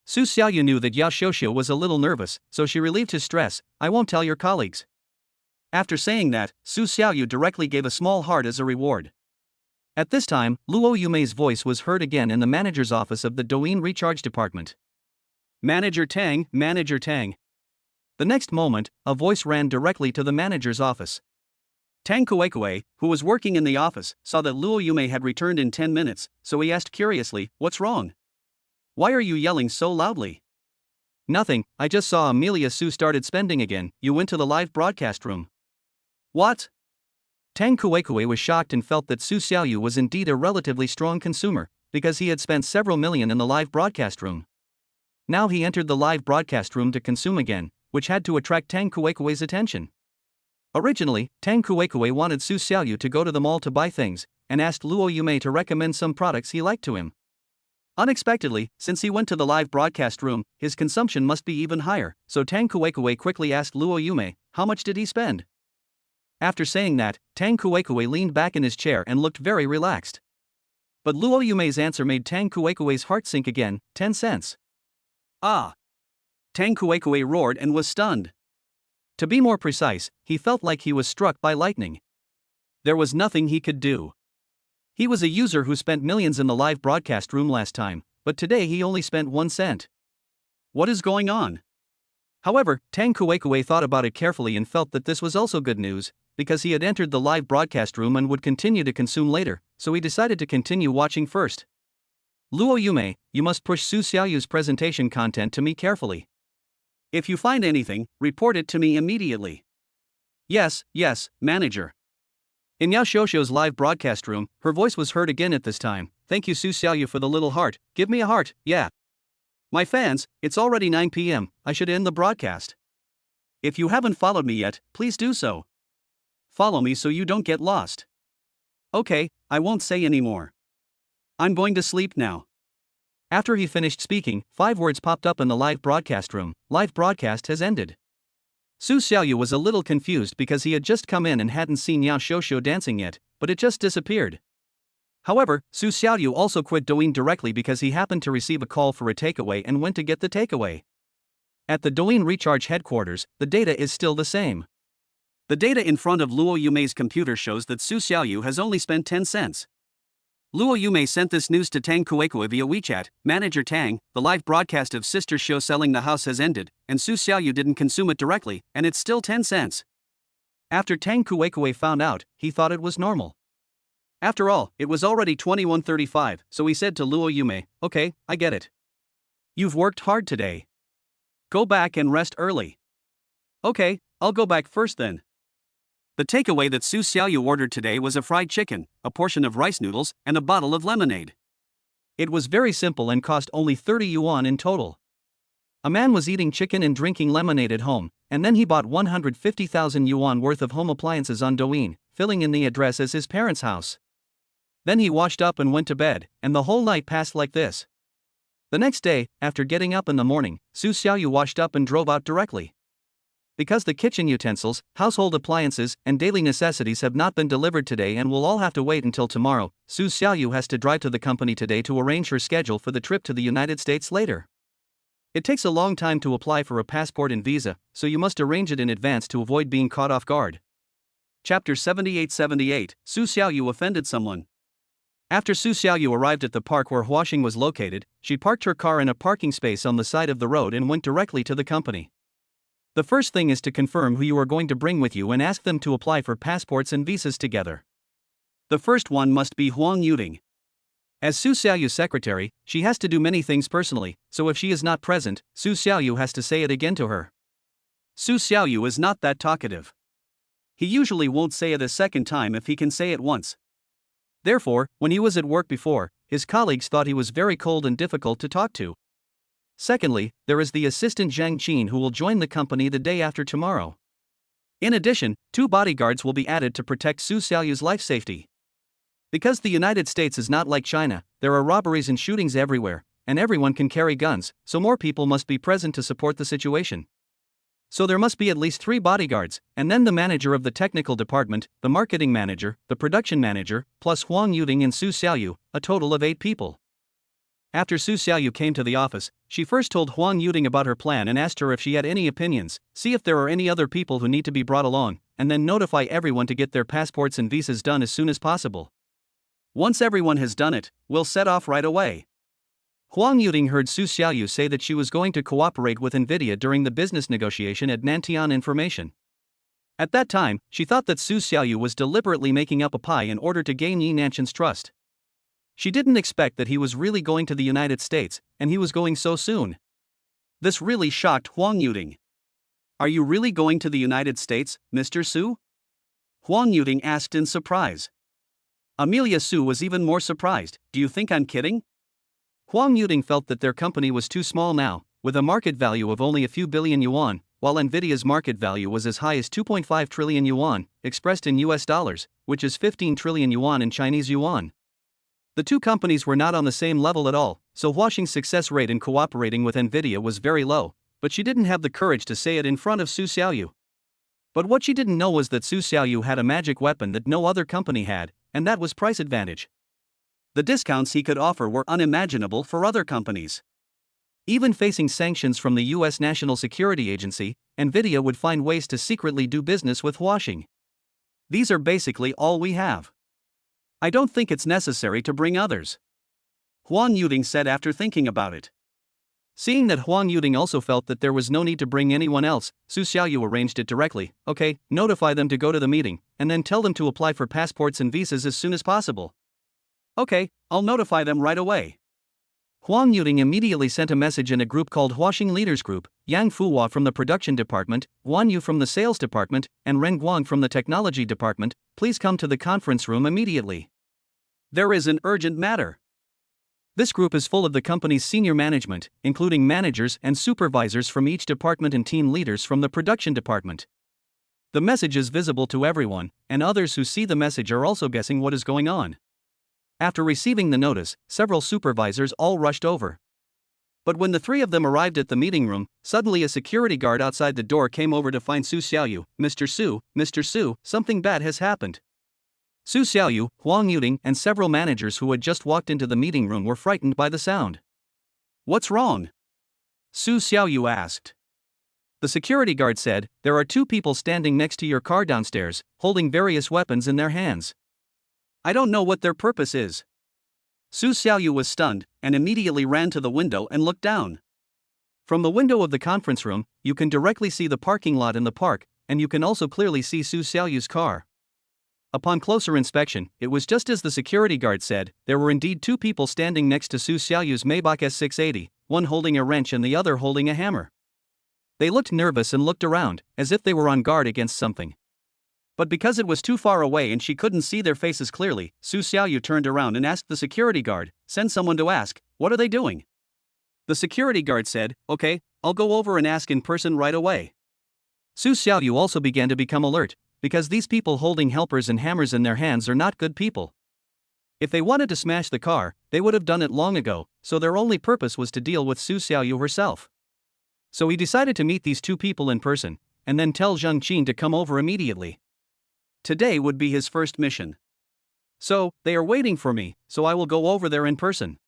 Su Xiaoyu knew that Yao Xiuxiu was a little nervous, so she relieved his stress. I won't tell your colleagues. After saying that, Su Xiaoyu directly gave a small heart as a reward. At this time, Luo Yumei's voice was heard again in the manager's office of the Douyin Recharge Department. Manager Tang, Manager Tang. The next moment, a voice ran directly to the manager's office. Tang Kuekue, who was working in the office, saw that Luo Yumei had returned in 10 minutes, so he asked curiously, what's wrong? Why are you yelling so loudly? Nothing, I just saw Amelia Su started spending again. You went to the live broadcast room. What? Tang Kuekue was shocked and felt that Su Xiaoyu was indeed a relatively strong consumer, because he had spent several million in the live broadcast room. Now he entered the live broadcast room to consume again, which had to attract Tang Kuekue's attention. Originally, Tang Kuekue wanted Su Xiaoyu to go to the mall to buy things, and asked Luo Yumei to recommend some products he liked to him. Unexpectedly, since he went to the live broadcast room, his consumption must be even higher, so Tang Kuekue quickly asked Luo Yumei, how much did he spend? After saying that, Tang Kuekue leaned back in his chair and looked very relaxed. But Luo Yumei's answer made Tang Kuekue's heart sink again, 10 cents. Ah! Tang Kuekue roared and was stunned. To be more precise, he felt like he was struck by lightning. There was nothing he could do. He was a user who spent millions in the live broadcast room last time, but today he only spent 1 cent. What is going on? However, Tang Kuekue thought about it carefully and felt that this was also good news, because he had entered the live broadcast room and would continue to consume later, so he decided to continue watching first. Luo Yumei, you must push Su Xiaoyu's presentation content to me carefully. If you find anything, report it to me immediately. Yes, manager. In Yao Xiuxiu's live broadcast room, her voice was heard again at this time. Thank you Su Xiaoyu for the little heart, give me a heart, yeah. My fans, it's already 9 p.m, I should end the broadcast. If you haven't followed me yet, please do so. Follow me so you don't get lost. Okay, I won't say any more. I'm going to sleep now. After he finished speaking, 5 words popped up in the live broadcast room. Live broadcast has ended. Su Xiaoyu was a little confused because he had just come in and hadn't seen Yao Xiuxiu dancing yet, but it just disappeared. However, Su Xiaoyu also quit Douyin directly because he happened to receive a call for a takeaway and went to get the takeaway. At the Douyin Recharge headquarters, the data is still the same. The data in front of Luo Yumei's computer shows that Su Xiaoyu has only spent 10 cents. Luo Yumei sent this news to Tang Kuekue via WeChat. Manager Tang, the live broadcast of Sister's show Selling the House has ended, and Su Xiaoyu didn't consume it directly, and it's still 10 cents. After Tang Kuekue found out, he thought it was normal. After all, it was already 21:35, so he said to Luo Yumei, okay, I get it. You've worked hard today. Go back and rest early. Okay, I'll go back first then. The takeaway that Su Xiaoyu ordered today was a fried chicken, a portion of rice noodles, and a bottle of lemonade. It was very simple and cost only 30 yuan in total. A man was eating chicken and drinking lemonade at home, and then he bought 150,000 yuan worth of home appliances on Douyin, filling in the address as his parents' house. Then he washed up and went to bed, and the whole night passed like this. The next day, after getting up in the morning, Su Xiaoyu washed up and drove out directly. because the kitchen utensils, household appliances, and daily necessities have not been delivered today and will all have to wait until tomorrow, Su Xiaoyu has to drive to the company today to arrange her schedule for the trip to the United States later. It takes a long time to apply for a passport and visa, so you must arrange it in advance to avoid being caught off guard. Chapter 7878, Su Xiaoyu offended someone. After Su Xiaoyu arrived at the park where Huaxing was located, she parked her car in a parking space on the side of the road and went directly to the company. The first thing is to confirm who you are going to bring with you and ask them to apply for passports and visas together. The first one must be Huang Yuding. As Su Xiaoyu's secretary, she has to do many things personally, so if she is not present, Su Xiaoyu has to say it again to her. Su Xiaoyu is not that talkative. He usually won't say it a second time if he can say it once. Therefore, when he was at work before, his colleagues thought he was very cold and difficult to talk to. Secondly, there is the assistant Zhang Qin who will join the company the day after tomorrow. In addition, 2 bodyguards will be added to protect Su Xiaoyu's life safety. Because the United States is not like China, there are robberies and shootings everywhere, and everyone can carry guns, so more people must be present to support the situation. So there must be at least 3 bodyguards, and then the manager of the technical department, the marketing manager, the production manager, plus Huang Yuding and Su Xiaoyu, a total of 8 people. After Su Xiaoyu came to the office, she first told Huang Yuding about her plan and asked her if she had any opinions, see if there are any other people who need to be brought along, and then notify everyone to get their passports and visas done as soon as possible. Once everyone has done it, we'll set off right away. Huang Yuding heard Su Xiaoyu say that she was going to cooperate with NVIDIA during the business negotiation at Nantian Information. At that time, she thought that Su Xiaoyu was deliberately making up a pie in order to gain Yi Nanshan's trust. She didn't expect that he was really going to the United States, and he was going so soon. This really shocked Huang Yuding. Are you really going to the United States, Mr. Su? Huang Yuding asked in surprise. Amelia Su was even more surprised. Do you think I'm kidding? Huang Yuding felt that their company was too small now, with a market value of only a few billion yuan, while NVIDIA's market value was as high as 2.5 trillion yuan, expressed in US dollars, which is 15 trillion yuan in Chinese yuan. The two companies were not on the same level at all, so Huaxing's success rate in cooperating with NVIDIA was very low, but she didn't have the courage to say it in front of Su Xiaoyu. But what she didn't know was that Su Xiaoyu had a magic weapon that no other company had, and that was price advantage. The discounts he could offer were unimaginable for other companies. Even facing sanctions from the US National Security Agency, NVIDIA would find ways to secretly do business with Huaxing. These are basically all we have. I don't think it's necessary to bring others, Huang Yuding said after thinking about it. Seeing that Huang Yuding also felt that there was no need to bring anyone else, Su Xiaoyu arranged it directly. Okay, notify them to go to the meeting, and then tell them to apply for passports and visas as soon as possible. Okay, I'll notify them right away. Huang Yuding immediately sent a message in a group called Huaxing Leaders Group, Yang Fuhua from the production department, Guan Yu from the sales department, and Ren Guang from the technology department. Please come to the conference room immediately. There is an urgent matter. This group is full of the company's senior management, including managers and supervisors from each department and team leaders from the production department. The message is visible to everyone, and others who see the message are also guessing what is going on. After receiving the notice, several supervisors all rushed over. But when the 3 of them arrived at the meeting room, suddenly a security guard outside the door came over to find Su Xiaoyu. Mr. Su, something bad has happened. Su Xiaoyu, Huang Yuding, and several managers who had just walked into the meeting room were frightened by the sound. What's wrong? Su Xiaoyu asked. The security guard said, there are 2 people standing next to your car downstairs, holding various weapons in their hands. I don't know what their purpose is. Su Xiaoyu was stunned, and immediately ran to the window and looked down. From the window of the conference room, you can directly see the parking lot in the park, and you can also clearly see Su Xiaoyu's car. Upon closer inspection, it was just as the security guard said. There were indeed 2 people standing next to Su Xiaoyu's Maybach S680, one holding a wrench and the other holding a hammer. They looked nervous and looked around, as if they were on guard against something. But because it was too far away and she couldn't see their faces clearly, Su Xiaoyu turned around and asked the security guard, send someone to ask, what are they doing? The security guard said, okay, I'll go over and ask in person right away. Su Xiaoyu also began to become alert, because these people holding helpers and hammers in their hands are not good people. If they wanted to smash the car, they would have done it long ago, so their only purpose was to deal with Su Xiaoyu herself. So he decided to meet these 2 people in person, and then tell Zhang Qin to come over immediately. Today would be his first mission. So, they are waiting for me, so I will go over there in person.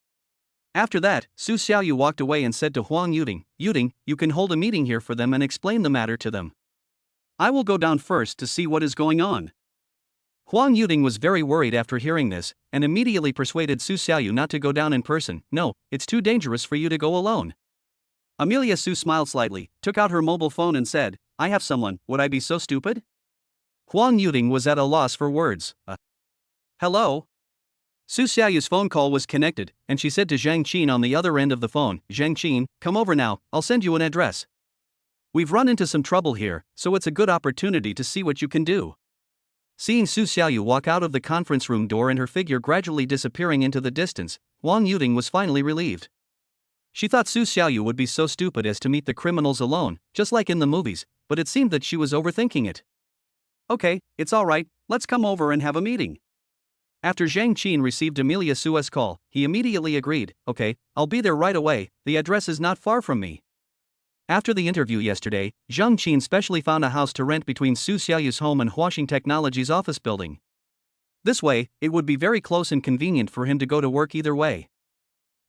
After that, Su Xiaoyu walked away and said to Huang Yuding, Yuding, you can hold a meeting here for them and explain the matter to them. I will go down first to see what is going on. Huang Yuding was very worried after hearing this, and immediately persuaded Su Xiaoyu not to go down in person. No, it's too dangerous for you to go alone. Amelia Su smiled slightly, took out her mobile phone and said, I have someone, would I be so stupid? Huang Yuding was at a loss for words. Hello? Su Xiaoyu's phone call was connected, and she said to Zhang Qin on the other end of the phone, Zhang Qin, come over now, I'll send you an address. We've run into some trouble here, so it's a good opportunity to see what you can do. Seeing Su Xiaoyu walk out of the conference room door and her figure gradually disappearing into the distance, Huang Yuding was finally relieved. She thought Su Xiaoyu would be so stupid as to meet the criminals alone, just like in the movies, but it seemed that she was overthinking it. Okay, it's alright, let's come over and have a meeting. After Zhang Qin received Amelia Su's call, he immediately agreed, okay, I'll be there right away, the address is not far from me. After the interview yesterday, Zhang Qin specially found a house to rent between Su Xiaoyu's home and Huaxing Technology's office building. This way, it would be very close and convenient for him to go to work either way.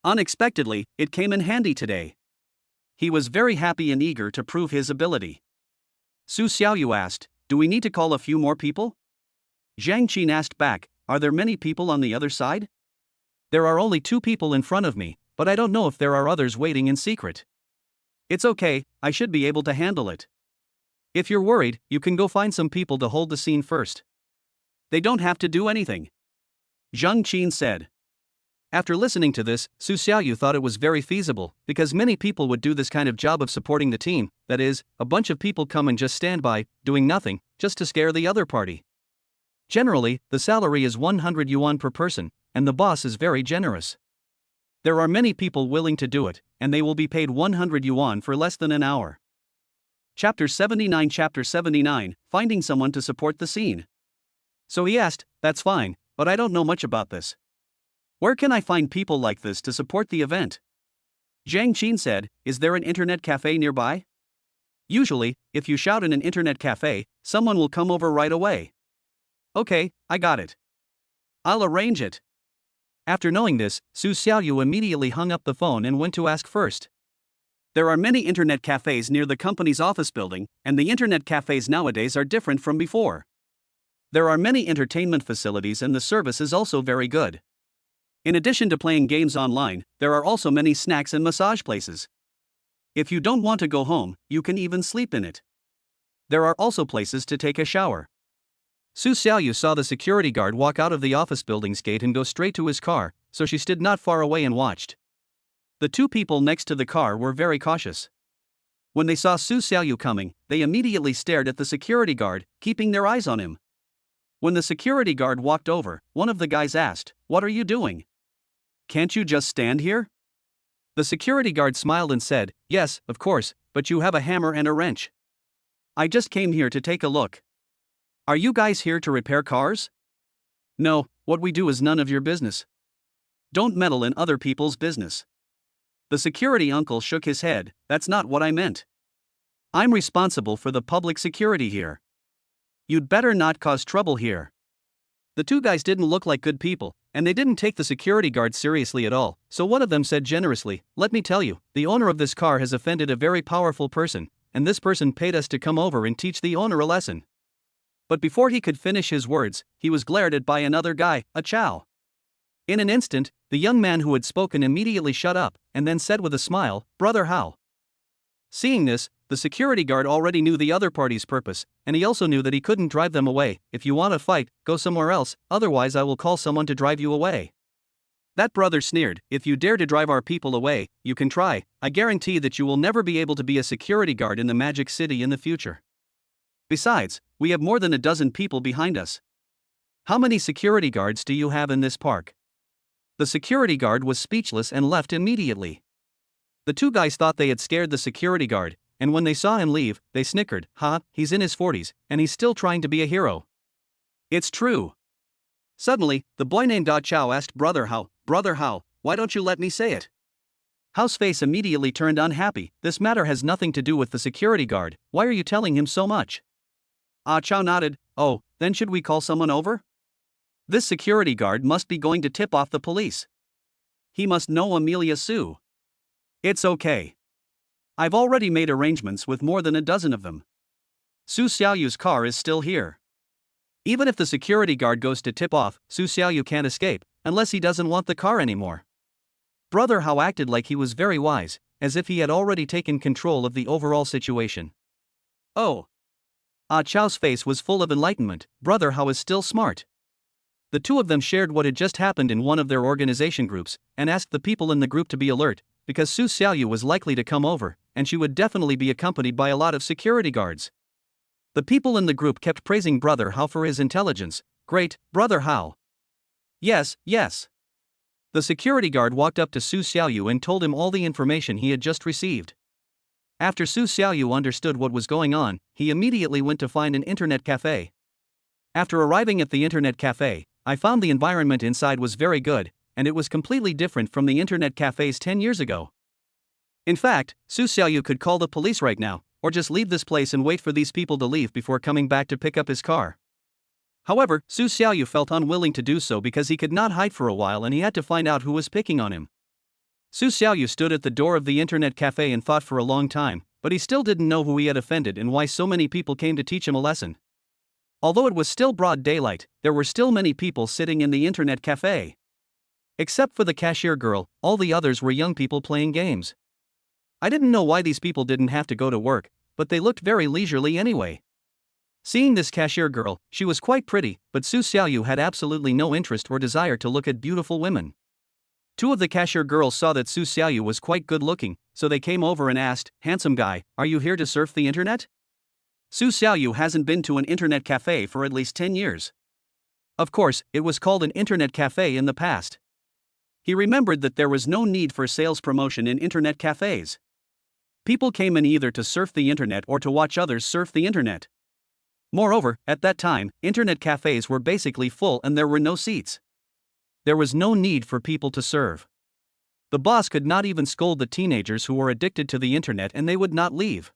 Unexpectedly, it came in handy today. He was very happy and eager to prove his ability. Su Xiaoyu asked, do we need to call a few more people? Zhang Qin asked back, are there many people on the other side? There are only 2 people in front of me, but I don't know if there are others waiting in secret. It's okay, I should be able to handle it. If you're worried, you can go find some people to hold the scene first. They don't have to do anything. Zhang Qin said. After listening to this, Su Xiaoyu thought it was very feasible, because many people would do this kind of job of supporting the team, that is, a bunch of people come and just stand by, doing nothing, just to scare the other party. Generally, the salary is 100 yuan per person, and the boss is very generous. There are many people willing to do it, and they will be paid 100 yuan for less than an hour. Chapter 79, Finding someone to support the scene. So he asked, that's fine, but I don't know much about this. Where can I find people like this to support the event? Zhang Qin said, is there an internet cafe nearby? Usually, if you shout in an internet cafe, someone will come over right away. Okay, I got it. I'll arrange it. After knowing this, Su Xiaoyu immediately hung up the phone and went to ask first. There are many internet cafes near the company's office building, and the internet cafes nowadays are different from before. There are many entertainment facilities and the service is also very good. In addition to playing games online, there are also many snacks and massage places. If you don't want to go home, you can even sleep in it. There are also places to take a shower. Su Xiaoyu saw the security guard walk out of the office building's gate and go straight to his car, so she stood not far away and watched. The 2 people next to the car were very cautious. When they saw Su Xiaoyu coming, they immediately stared at the security guard, keeping their eyes on him. When the security guard walked over, one of the guys asked, what are you doing? Can't you just stand here? The security guard smiled and said, yes, of course, but you have a hammer and a wrench. I just came here to take a look. Are you guys here to repair cars? No, what we do is none of your business. Don't meddle in other people's business. The security uncle shook his head, that's not what I meant. I'm responsible for the public security here. You'd better not cause trouble here. The 2 guys didn't look like good people, and they didn't take the security guard seriously at all, so one of them said generously, let me tell you, the owner of this car has offended a very powerful person, and this person paid us to come over and teach the owner a lesson. But before he could finish his words, he was glared at by another guy, a chow. In an instant, the young man who had spoken immediately shut up, and then said with a smile, Brother Hao. Seeing this, the security guard already knew the other party's purpose, and he also knew that he couldn't drive them away. If you want to fight, go somewhere else, otherwise I will call someone to drive you away. That brother sneered, if you dare to drive our people away, you can try, I guarantee that you will never be able to be a security guard in the Magic City in the future. Besides, we have more than a dozen people behind us. How many security guards do you have in this park? The security guard was speechless and left immediately. The 2 guys thought they had scared the security guard, and when they saw him leave, they snickered, he's in his 40s, and he's still trying to be a hero. It's true. Suddenly, the boy named Da Chao asked Brother Hao, why don't you let me say it? Hao's face immediately turned unhappy. This matter has nothing to do with the security guard. Why are you telling him so much? Ah Chao nodded. Oh, then should we call someone over? This security guard must be going to tip off the police. He must know Amelia Su. It's okay. I've already made arrangements with more than a dozen of them. Su Xiaoyu's car is still here. Even if the security guard goes to tip off, Su Xiaoyu can't escape, unless he doesn't want the car anymore. Brother Hao acted like he was very wise, as if he had already taken control of the overall situation. Oh. Ah Chao's face was full of enlightenment. Brother Hao is still smart. The two of them shared what had just happened in one of their organization groups, and asked the people in the group to be alert, because Su Xiaoyu was likely to come over, and she would definitely be accompanied by a lot of security guards. The people in the group kept praising Brother Hao for his intelligence. Great, Brother Hao. Yes, yes. The security guard walked up to Su Xiaoyu and told him all the information he had just received. After Su Xiaoyu understood what was going on, he immediately went to find an internet cafe. After arriving at the internet cafe, I found the environment inside was very good, and it was completely different from the internet cafes 10 years ago. In fact, Su Xiaoyu could call the police right now, or just leave this place and wait for these people to leave before coming back to pick up his car. However, Su Xiaoyu felt unwilling to do so because he could not hide for a while and he had to find out who was picking on him. Su Xiaoyu stood at the door of the internet cafe and thought for a long time, but he still didn't know who he had offended and why so many people came to teach him a lesson. Although it was still broad daylight, there were still many people sitting in the internet cafe. Except for the cashier girl, all the others were young people playing games. I didn't know why these people didn't have to go to work, but they looked very leisurely anyway. Seeing this cashier girl, she was quite pretty, but Su Xiaoyu had absolutely no interest or desire to look at beautiful women. Two of the cashier girls saw that Su Xiaoyu was quite good looking, so they came over and asked, "Handsome guy, are you here to surf the internet?" Su Xiaoyu hasn't been to an internet cafe for at least 10 years. Of course, it was called an internet cafe in the past. He remembered that there was no need for sales promotion in internet cafes. People came in either to surf the internet or to watch others surf the internet. Moreover, at that time, internet cafes were basically full and there were no seats. There was no need for people to serve. The boss could not even scold the teenagers who were addicted to the internet and they would not leave.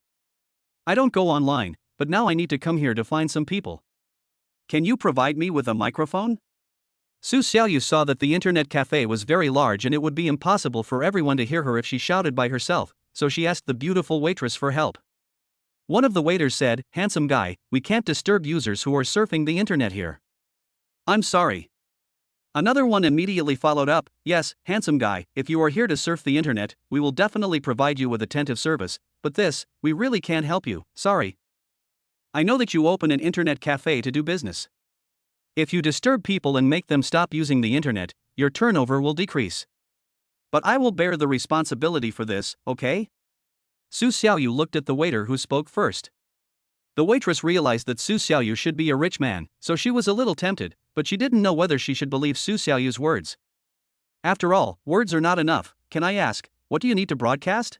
I don't go online, but now I need to come here to find some people. Can you provide me with a microphone? Su Xiaoyu saw that the internet cafe was very large and it would be impossible for everyone to hear her if she shouted by herself, so she asked the beautiful waitress for help. One of the waiters said, "Handsome guy, we can't disturb users who are surfing the internet here." "I'm sorry." Another one immediately followed up, "Yes, handsome guy, if you are here to surf the internet, we will definitely provide you with attentive service, but this, we really can't help you, sorry. I know that you open an internet cafe to do business. If you disturb people and make them stop using the internet, your turnover will decrease. But I will bear the responsibility for this, okay?" Su Xiaoyu looked at the waiter who spoke first. The waitress realized that Su Xiaoyu should be a rich man, so she was a little tempted, but she didn't know whether she should believe Su Xiaoyu's words. After all, words are not enough. Can I ask, what do you need to broadcast?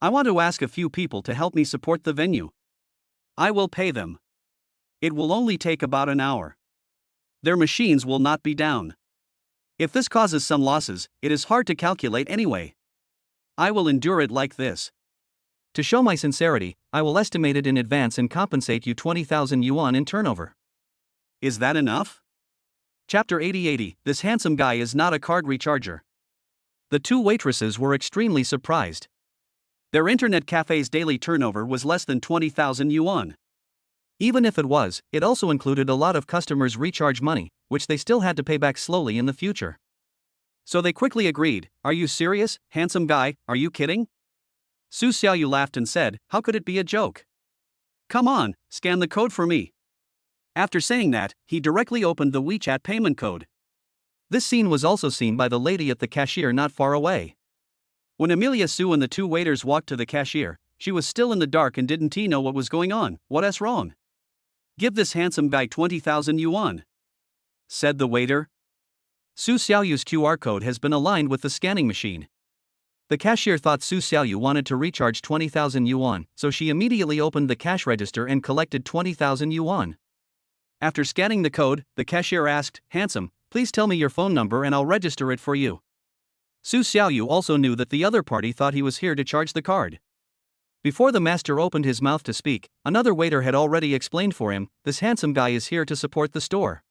I want to ask a few people to help me support the venue. I will pay them. It will only take about an hour. Their machines will not be down. If this causes some losses, it is hard to calculate anyway. I will endure it like this. To show my sincerity, I will estimate it in advance and compensate you 20,000 yuan in turnover. Is that enough? Chapter 80. This handsome guy is not a card recharger. The two waitresses were extremely surprised. Their internet cafe's daily turnover was less than 20,000 yuan. Even if it was, it also included a lot of customers' recharge money, which they still had to pay back slowly in the future. So they quickly agreed. "Are you serious, handsome guy, are you kidding?" Su Xiaoyu laughed and said, "How could it be a joke? Come on, scan the code for me." After saying that, he directly opened the WeChat payment code. This scene was also seen by the lady at the cashier not far away. When Amelia Su and the two waiters walked to the cashier, she was still in the dark and didn't know what was going on. "What's wrong?" "Give this handsome guy 20,000 yuan," said the waiter. Su Xiaoyu's QR code has been aligned with the scanning machine. The cashier thought Su Xiaoyu wanted to recharge 20,000 yuan, so she immediately opened the cash register and collected 20,000 yuan. After scanning the code, the cashier asked, "Handsome, please tell me your phone number and I'll register it for you." Su Xiaoyu also knew that the other party thought he was here to charge the card. Before the master opened his mouth to speak, another waiter had already explained for him, "This handsome guy is here to support the store.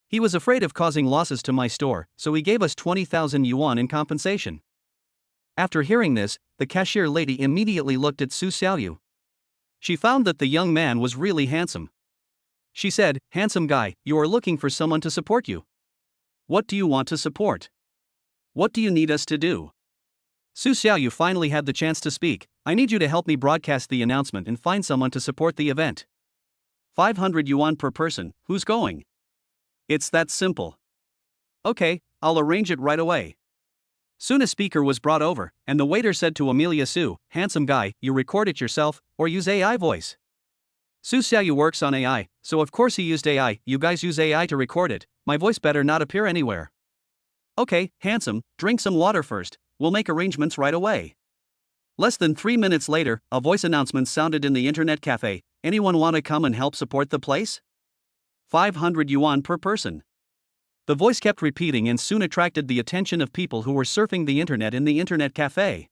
He was afraid of causing losses to my store, so he gave us 20,000 yuan in compensation." After hearing this, the cashier lady immediately looked at Su Xiaoyu. She found that the young man was really handsome. She said, "Handsome guy, you are looking for someone to support you. What do you want to support? What do you need us to do?" Su Xiaoyu finally had the chance to speak. "I need you to help me broadcast the announcement and find someone to support the event. 500 yuan per person, who's going? It's that simple." "Okay, I'll arrange it right away." Soon a speaker was brought over, and the waiter said to Amelia Su, "Handsome guy, you record it yourself, or use AI voice?" Su Xiaoyu works on AI, so of course he used AI. "You guys use AI to record it, my voice better not appear anywhere." "Okay, handsome, drink some water first, we'll make arrangements right away." Less than 3 minutes later, a voice announcement sounded in the internet cafe. "Anyone want to come and help support the place? 500 yuan per person." The voice kept repeating and soon attracted the attention of people who were surfing the internet in the internet cafe.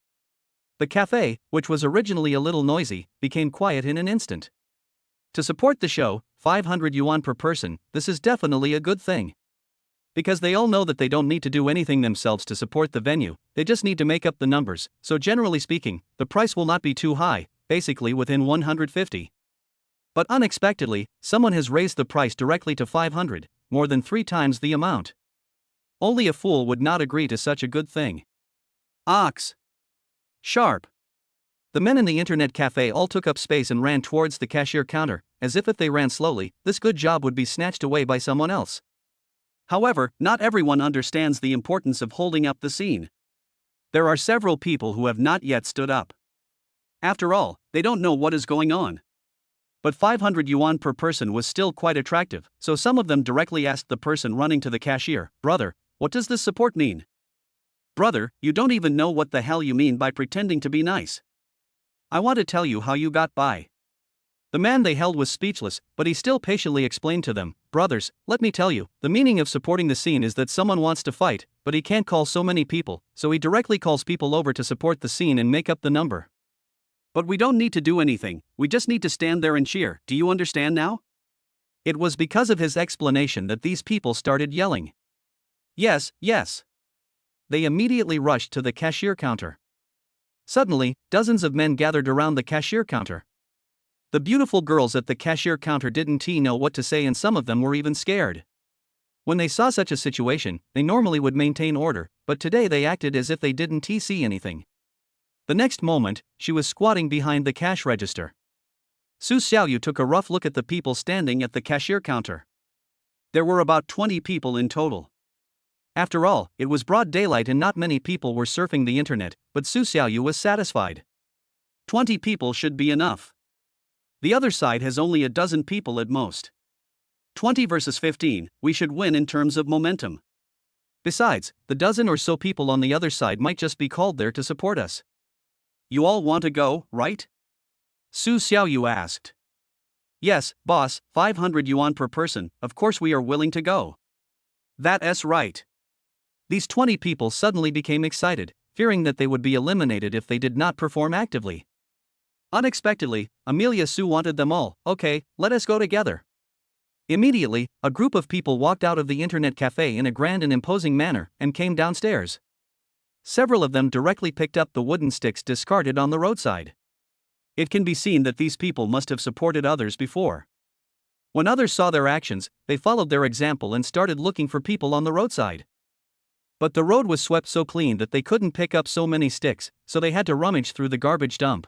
The cafe, which was originally a little noisy, became quiet in an instant. To support the show, 500 yuan per person, this is definitely a good thing. Because they all know that they don't need to do anything themselves to support the venue, they just need to make up the numbers, so generally speaking, the price will not be too high, basically within 150. But unexpectedly, someone has raised the price directly to 500, more than 3 times the amount. Only a fool would not agree to such a good thing. Ox. Sharp. The men in the internet cafe all took up space and ran towards the cashier counter, as if they ran slowly, this good job would be snatched away by someone else. However, not everyone understands the importance of holding up the scene. There are several people who have not yet stood up. After all, they don't know what is going on. But 500 yuan per person was still quite attractive, so some of them directly asked the person running to the cashier, "Brother, what does this support mean?" "Brother, you don't even know what the hell you mean by pretending to be nice. I want to tell you how you got by." The man they held was speechless, but he still patiently explained to them, "Brothers, let me tell you, the meaning of supporting the scene is that someone wants to fight, but he can't call so many people, so he directly calls people over to support the scene and make up the number. But we don't need to do anything, we just need to stand there and cheer, do you understand now?" It was because of his explanation that these people started yelling. "Yes, yes." They immediately rushed to the cashier counter. Suddenly, dozens of men gathered around the cashier counter. The beautiful girls at the cashier counter didn't know what to say, and some of them were even scared. When they saw such a situation, they normally would maintain order, but today they acted as if they didn't see anything. The next moment, she was squatting behind the cash register. Su Xiaoyu took a rough look at the people standing at the cashier counter. There were about 20 people in total. After all, it was broad daylight and not many people were surfing the internet, but Su Xiaoyu was satisfied. 20 people should be enough. The other side has only a dozen people at most. 20 versus 15, we should win in terms of momentum. Besides, the dozen or so people on the other side might just be called there to support us. "You all want to go, right?" Su Xiaoyu asked. "Yes, boss, 500 yuan per person, of course we are willing to go." "That's right." These 20 people suddenly became excited, fearing that they would be eliminated if they did not perform actively. Unexpectedly, Amelia Su wanted them all. "Okay, let us go together." Immediately, a group of people walked out of the internet cafe in a grand and imposing manner and came downstairs. Several of them directly picked up the wooden sticks discarded on the roadside. It can be seen that these people must have supported others before. When others saw their actions, they followed their example and started looking for people on the roadside. But the road was swept so clean that they couldn't pick up so many sticks, so they had to rummage through the garbage dump.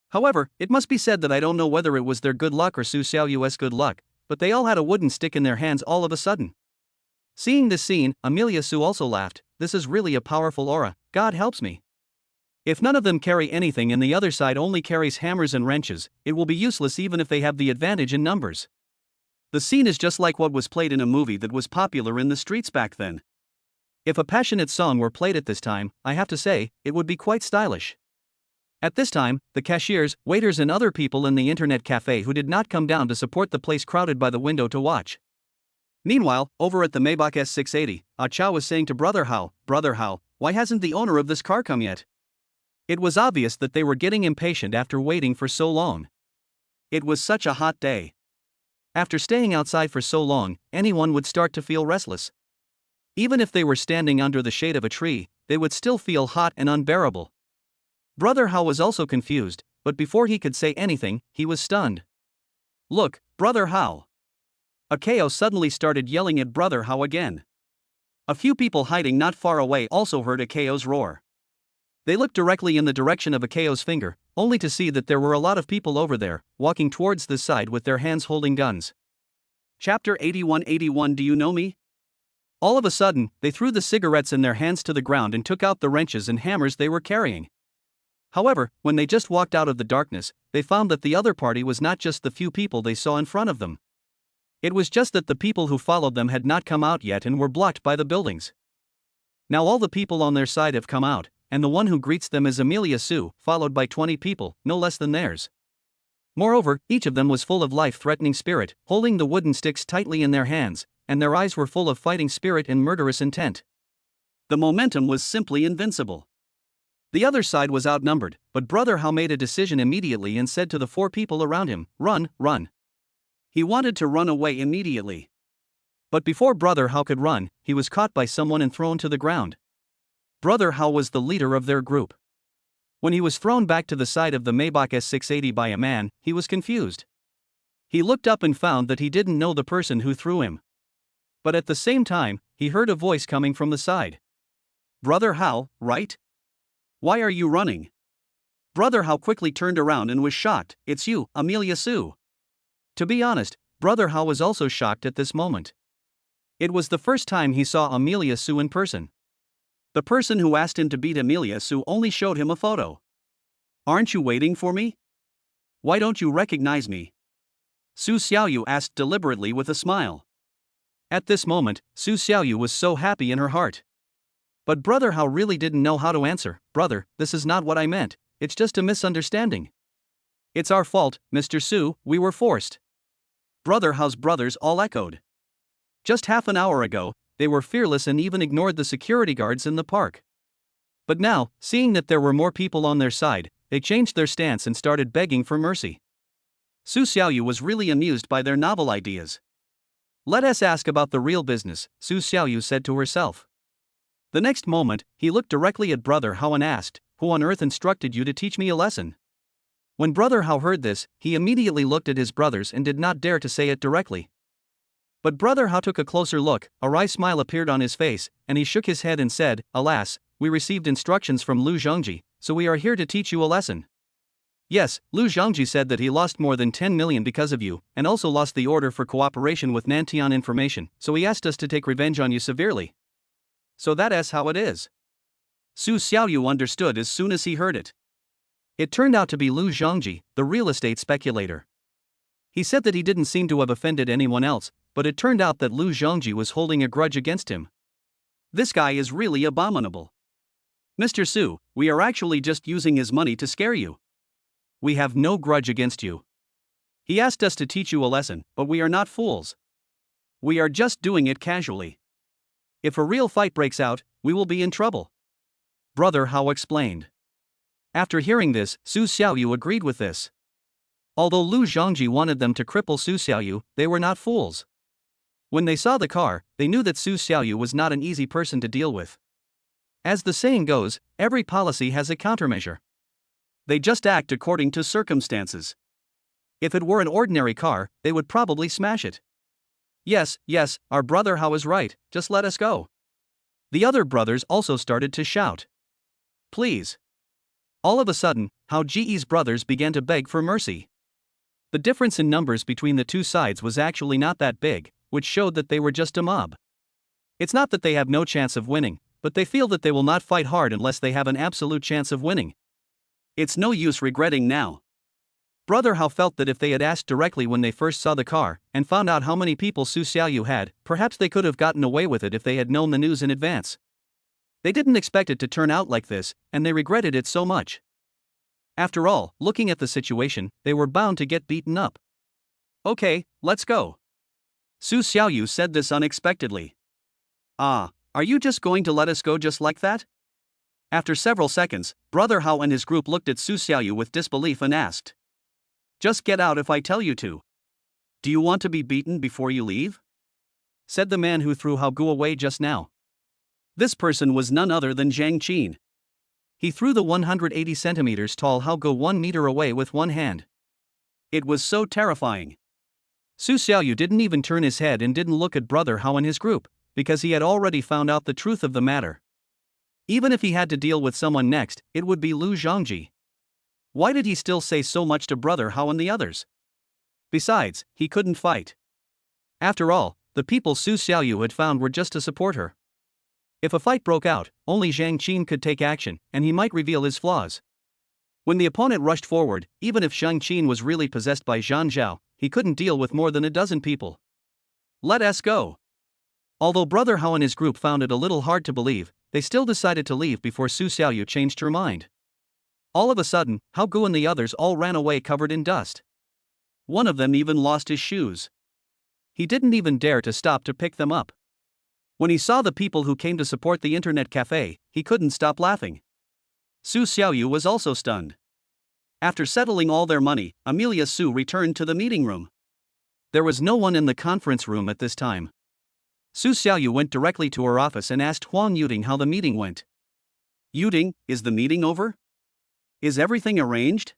However, it must be said that I don't know whether it was their good luck or Su Xiaoyu's good luck, but they all had a wooden stick in their hands all of a sudden. Seeing this scene, Amelia Su also laughed. "This is really a powerful aura, God helps me. If none of them carry anything and the other side only carries hammers and wrenches, it will be useless even if they have the advantage in numbers." The scene is just like what was played in a movie that was popular in the streets back then. If a passionate song were played at this time, I have to say, it would be quite stylish. At this time, the cashiers, waiters and other people in the internet cafe who did not come down to support the place crowded by the window to watch. Meanwhile, over at the Maybach S680, Ah Chow was saying to Brother Hao, Why hasn't the owner of this car come yet? It was obvious that they were getting impatient after waiting for so long. It was such a hot day. After staying outside for so long, anyone would start to feel restless. Even if they were standing under the shade of a tree, they would still feel hot and unbearable. Brother Hao was also confused, but before he could say anything, he was stunned. Look, Brother Hao! Akeo suddenly started yelling at Brother Hao again. A few people hiding not far away also heard Akeo's roar. They looked directly in the direction of Akeo's finger, only to see that there were a lot of people over there, walking towards the side with their hands holding guns. Chapter 81. Do you know me? All of a sudden, they threw the cigarettes in their hands to the ground and took out the wrenches and hammers they were carrying. However, when they just walked out of the darkness, they found that the other party was not just the few people they saw in front of them. It was just that the people who followed them had not come out yet and were blocked by the buildings. Now all the people on their side have come out, and the one who greets them is Amelia Sue, followed by 20 people, no less than theirs. Moreover, each of them was full of life-threatening spirit, holding the wooden sticks tightly in their hands, and their eyes were full of fighting spirit and murderous intent. The momentum was simply invincible. The other side was outnumbered, but Brother Hao made a decision immediately and said to the 4 people around him, "Run, run." He wanted to run away immediately. But before Brother Hao could run, he was caught by someone and thrown to the ground. Brother Hao was the leader of their group. When he was thrown back to the side of the Maybach S680 by a man, he was confused. He looked up and found that he didn't know the person who threw him. But at the same time, he heard a voice coming from the side. "Brother Hao, right? Why are you running?" Brother Hao quickly turned around and was shocked. "It's you, Amelia Sue." To be honest, Brother Hao was also shocked at this moment. It was the first time he saw Amelia Sue in person. The person who asked him to beat Amelia Sue only showed him a photo. "Aren't you waiting for me? Why don't you recognize me?" Su Xiaoyu asked deliberately with a smile. At this moment, Su Xiaoyu was so happy in her heart. But Brother Hao really didn't know how to answer. "Brother, this is not what I meant, it's just a misunderstanding." "It's our fault, Mr. Su, we were forced." Brother Hao's brothers all echoed. Just half an hour ago, they were fearless and even ignored the security guards in the park. But now, seeing that there were more people on their side, they changed their stance and started begging for mercy. Su Xiaoyu was really amused by their novel ideas. "Let us ask about the real business," Su Xiaoyu said to herself. The next moment, he looked directly at Brother Hao and asked, "Who on earth instructed you to teach me a lesson?" When Brother Hao heard this, he immediately looked at his brothers and did not dare to say it directly. But Brother Hao took a closer look, a wry smile appeared on his face, and he shook his head and said, "Alas, we received instructions from Lu Zhongji, so we are here to teach you a lesson." "Yes, Lu Zhongji said that he lost more than 10 million because of you, and also lost the order for cooperation with Nantian Information, so he asked us to take revenge on you severely." "So that is how it is." Su Xiaoyu understood as soon as he heard it. It turned out to be Lu Zhongji, the real estate speculator. He said that he didn't seem to have offended anyone else, but it turned out that Lu Zhongji was holding a grudge against him. This guy is really abominable. "Mr. Su, we are actually just using his money to scare you. We have no grudge against you. He asked us to teach you a lesson, but we are not fools. We are just doing it casually. If a real fight breaks out, we will be in trouble." Brother Hao explained. After hearing this, Su Xiaoyu agreed with this. Although Lu Zhongji wanted them to cripple Su Xiaoyu, they were not fools. When they saw the car, they knew that Su Xiaoyu was not an easy person to deal with. As the saying goes, every policy has a countermeasure. They just act according to circumstances. If it were an ordinary car, they would probably smash it. Yes, our Brother Hao is right, just let us go." The other brothers also started to shout. "Please." All of a sudden, Hao Ji's brothers began to beg for mercy. The difference in numbers between the two sides was actually not that big, which showed that they were just a mob. It's not that they have no chance of winning, but they feel that they will not fight hard unless they have an absolute chance of winning. It's no use regretting now. Brother Hao felt that if they had asked directly when they first saw the car, and found out how many people Su Xiaoyu had, perhaps they could have gotten away with it if they had known the news in advance. They didn't expect it to turn out like this, and they regretted it so much. After all, looking at the situation, they were bound to get beaten up. "Okay, let's go." Su Xiaoyu said this unexpectedly. "Ah, are you just going to let us go just like that?" After several seconds, Brother Hao and his group looked at Su Xiaoyu with disbelief and asked, "Just get out if I tell you to. Do you want to be beaten before you leave?" said the man who threw Hao Gu away just now. This person was none other than Zhang Qin. He threw the 180 centimeters tall Hao Gu 1 meter away with one hand. It was so terrifying. Su Xiaoyu didn't even turn his head and didn't look at Brother Hao and his group, because he had already found out the truth of the matter. Even if he had to deal with someone next, it would be Lu Zhongji. Why did he still say so much to Brother Hao and the others? Besides, he couldn't fight. After all, the people Su Xiaoyu had found were just to support her. If a fight broke out, only Zhang Qin could take action, and he might reveal his flaws. When the opponent rushed forward, even if Zhang Qin was really possessed by Zhan Zhao, he couldn't deal with more than a dozen people. Let us go. Although Brother Hao and his group found it a little hard to believe, they still decided to leave before Su Xiaoyu changed her mind. All of a sudden, Hao Gu and the others all ran away covered in dust. One of them even lost his shoes. He didn't even dare to stop to pick them up. When he saw the people who came to support the internet cafe, he couldn't stop laughing. Su Xiaoyu was also stunned. After settling all their money, Amelia Su returned to the meeting room. There was no one in the conference room at this time. Su Xiaoyu went directly to her office and asked Huang Yuding how the meeting went. "Yuding, is the meeting over? Is everything arranged?"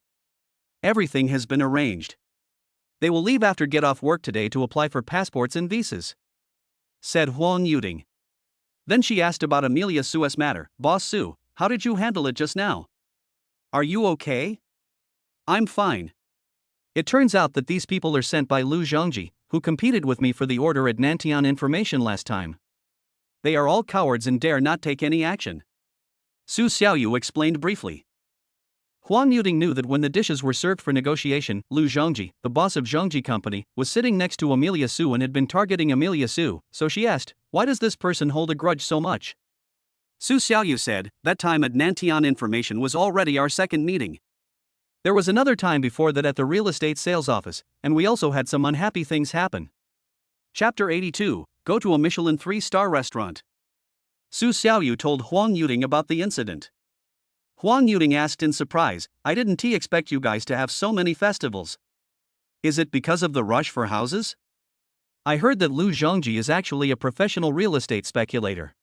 "Everything has been arranged. They will leave after get off work today to apply for passports and visas," said Huang Yuding. Then she asked about Amelia Su's matter. "Boss Su, how did you handle it just now? Are you okay?" "I'm fine. It turns out that these people are sent by Lu Zhongji, who competed with me for the order at Nantian Information last time. They are all cowards and dare not take any action," Su Xiaoyu explained briefly. Huang Yuding knew that when the dishes were served for negotiation, Lu Zhongji, the boss of Zhongji Company, was sitting next to Amelia Su and had been targeting Amelia Su, so she asked, "Why does this person hold a grudge so much?" Su Xiaoyu said, "That time at Nantian Information was already our second meeting. There was another time before that at the real estate sales office, and we also had some unhappy things happen." Chapter 82, Go to a Michelin 3-star restaurant. Su Xiaoyu told Huang Yuding about the incident. Huang Yuding asked in surprise, "I didn't expect you guys to have so many festivals. Is it because of the rush for houses? I heard that Lu Zhongji is actually a professional real estate speculator."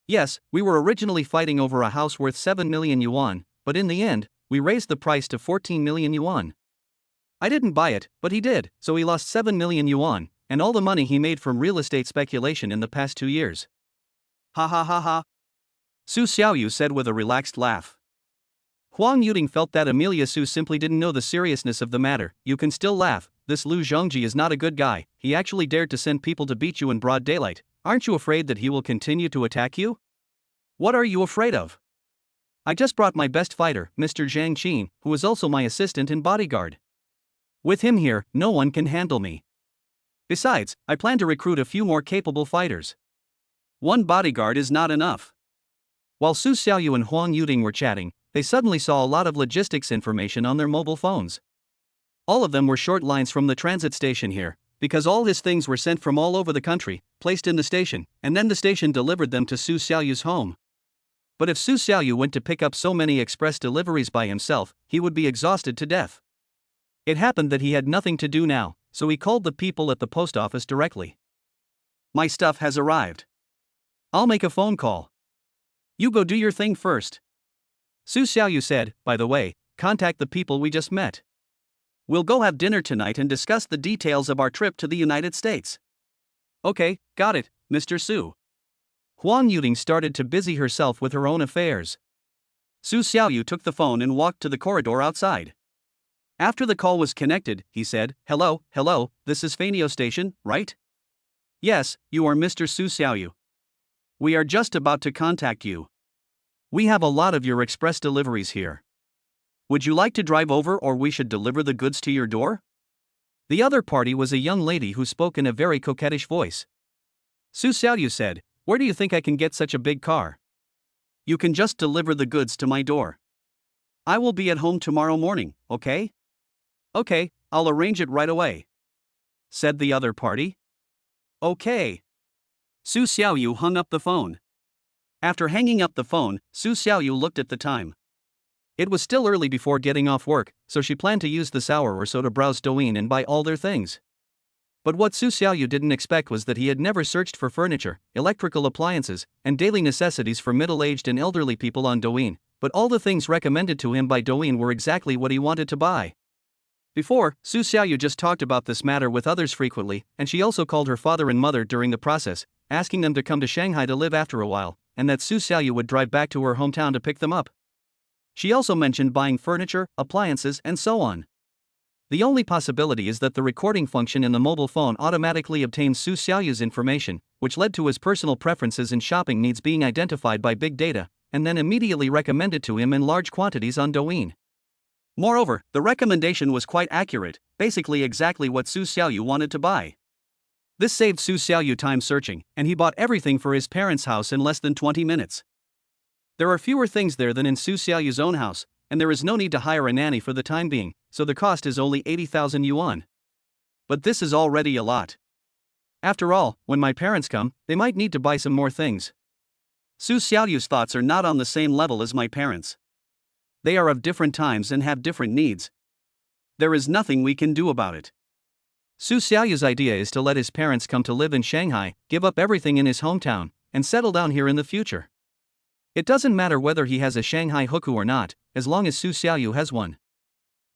"Yes, we were originally fighting over a house worth 7 million yuan, but in the end, we raised the price to 14 million yuan. I didn't buy it, but he did, so he lost 7 million yuan, and all the money he made from real estate speculation in the past 2 years. Ha ha ha ha," Su Xiaoyu said with a relaxed laugh. Huang Yuding felt that Amelia Su simply didn't know the seriousness of the matter. "You can still laugh, this Lu Zhongji is not a good guy, he actually dared to send people to beat you in broad daylight. Aren't you afraid that he will continue to attack you?" "What are you afraid of? I just brought my best fighter, Mr. Zhang Qin, who is also my assistant and bodyguard. With him here, no one can handle me. Besides, I plan to recruit a few more capable fighters. One bodyguard is not enough." While Su Xiaoyu and Huang Yuding were chatting, they suddenly saw a lot of logistics information on their mobile phones. All of them were short lines from the transit station here, because all his things were sent from all over the country, placed in the station, and then the station delivered them to Su Xiaoyu's home. But if Su Xiaoyu went to pick up so many express deliveries by himself, he would be exhausted to death. It happened that he had nothing to do now, so he called the people at the post office directly. "My stuff has arrived. I'll make a phone call. You go do your thing first." Su Xiaoyu said, "By the way, contact the people we just met. We'll go have dinner tonight and discuss the details of our trip to the United States." "Okay, got it, Mr. Su." Huang Yuding started to busy herself with her own affairs. Su Xiaoyu took the phone and walked to the corridor outside. After the call was connected, he said, hello, this is Fanio Station, right?" "Yes, you are Mr. Su Xiaoyu. We are just about to contact you. We have a lot of your express deliveries here. Would you like to drive over or we should deliver the goods to your door?" The other party was a young lady who spoke in a very coquettish voice. Su Xiaoyu said, "Where do you think I can get such a big car?" "You can just deliver the goods to my door. I will be at home tomorrow morning, okay?" "Okay, I'll arrange it right away," said the other party. "Okay." Su Xiaoyu hung up the phone. After hanging up the phone, Su Xiaoyu looked at the time. It was still early before getting off work, so she planned to use this hour or so to browse Douyin and buy all their things. But what Su Xiaoyu didn't expect was that he had never searched for furniture, electrical appliances, and daily necessities for middle-aged and elderly people on Douyin, but all the things recommended to him by Douyin were exactly what he wanted to buy. Before, Su Xiaoyu just talked about this matter with others frequently, and she also called her father and mother during the process, asking them to come to Shanghai to live after a while, and that Su Xiaoyu would drive back to her hometown to pick them up. She also mentioned buying furniture, appliances, and so on. The only possibility is that the recording function in the mobile phone automatically obtains Su Xiaoyu's information, which led to his personal preferences and shopping needs being identified by big data, and then immediately recommended to him in large quantities on Douyin. Moreover, the recommendation was quite accurate, basically exactly what Su Xiaoyu wanted to buy. This saved Su Xiaoyu time searching, and he bought everything for his parents' house in less than 20 minutes. There are fewer things there than in Su Xiaoyu's own house, and there is no need to hire a nanny for the time being, so the cost is only 80,000 yuan. But this is already a lot. After all, when my parents come, they might need to buy some more things. Su Xiaoyu's thoughts are not on the same level as my parents. They are of different times and have different needs. There is nothing we can do about it. Su Xiaoyu's idea is to let his parents come to live in Shanghai, give up everything in his hometown, and settle down here in the future. It doesn't matter whether he has a Shanghai hukou or not, as long as Su Xiaoyu has one.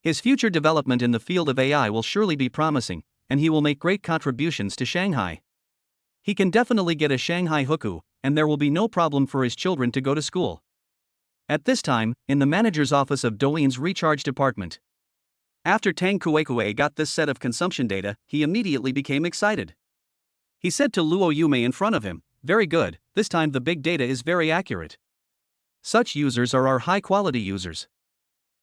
His future development in the field of AI will surely be promising, and he will make great contributions to Shanghai. He can definitely get a Shanghai hukou, and there will be no problem for his children to go to school. At this time, in the manager's office of Douyin's recharge department. After Tang Kuekue got this set of consumption data, he immediately became excited. He said to Luo Yume in front of him, "Very good, this time the big data is very accurate. Such users are our high-quality users.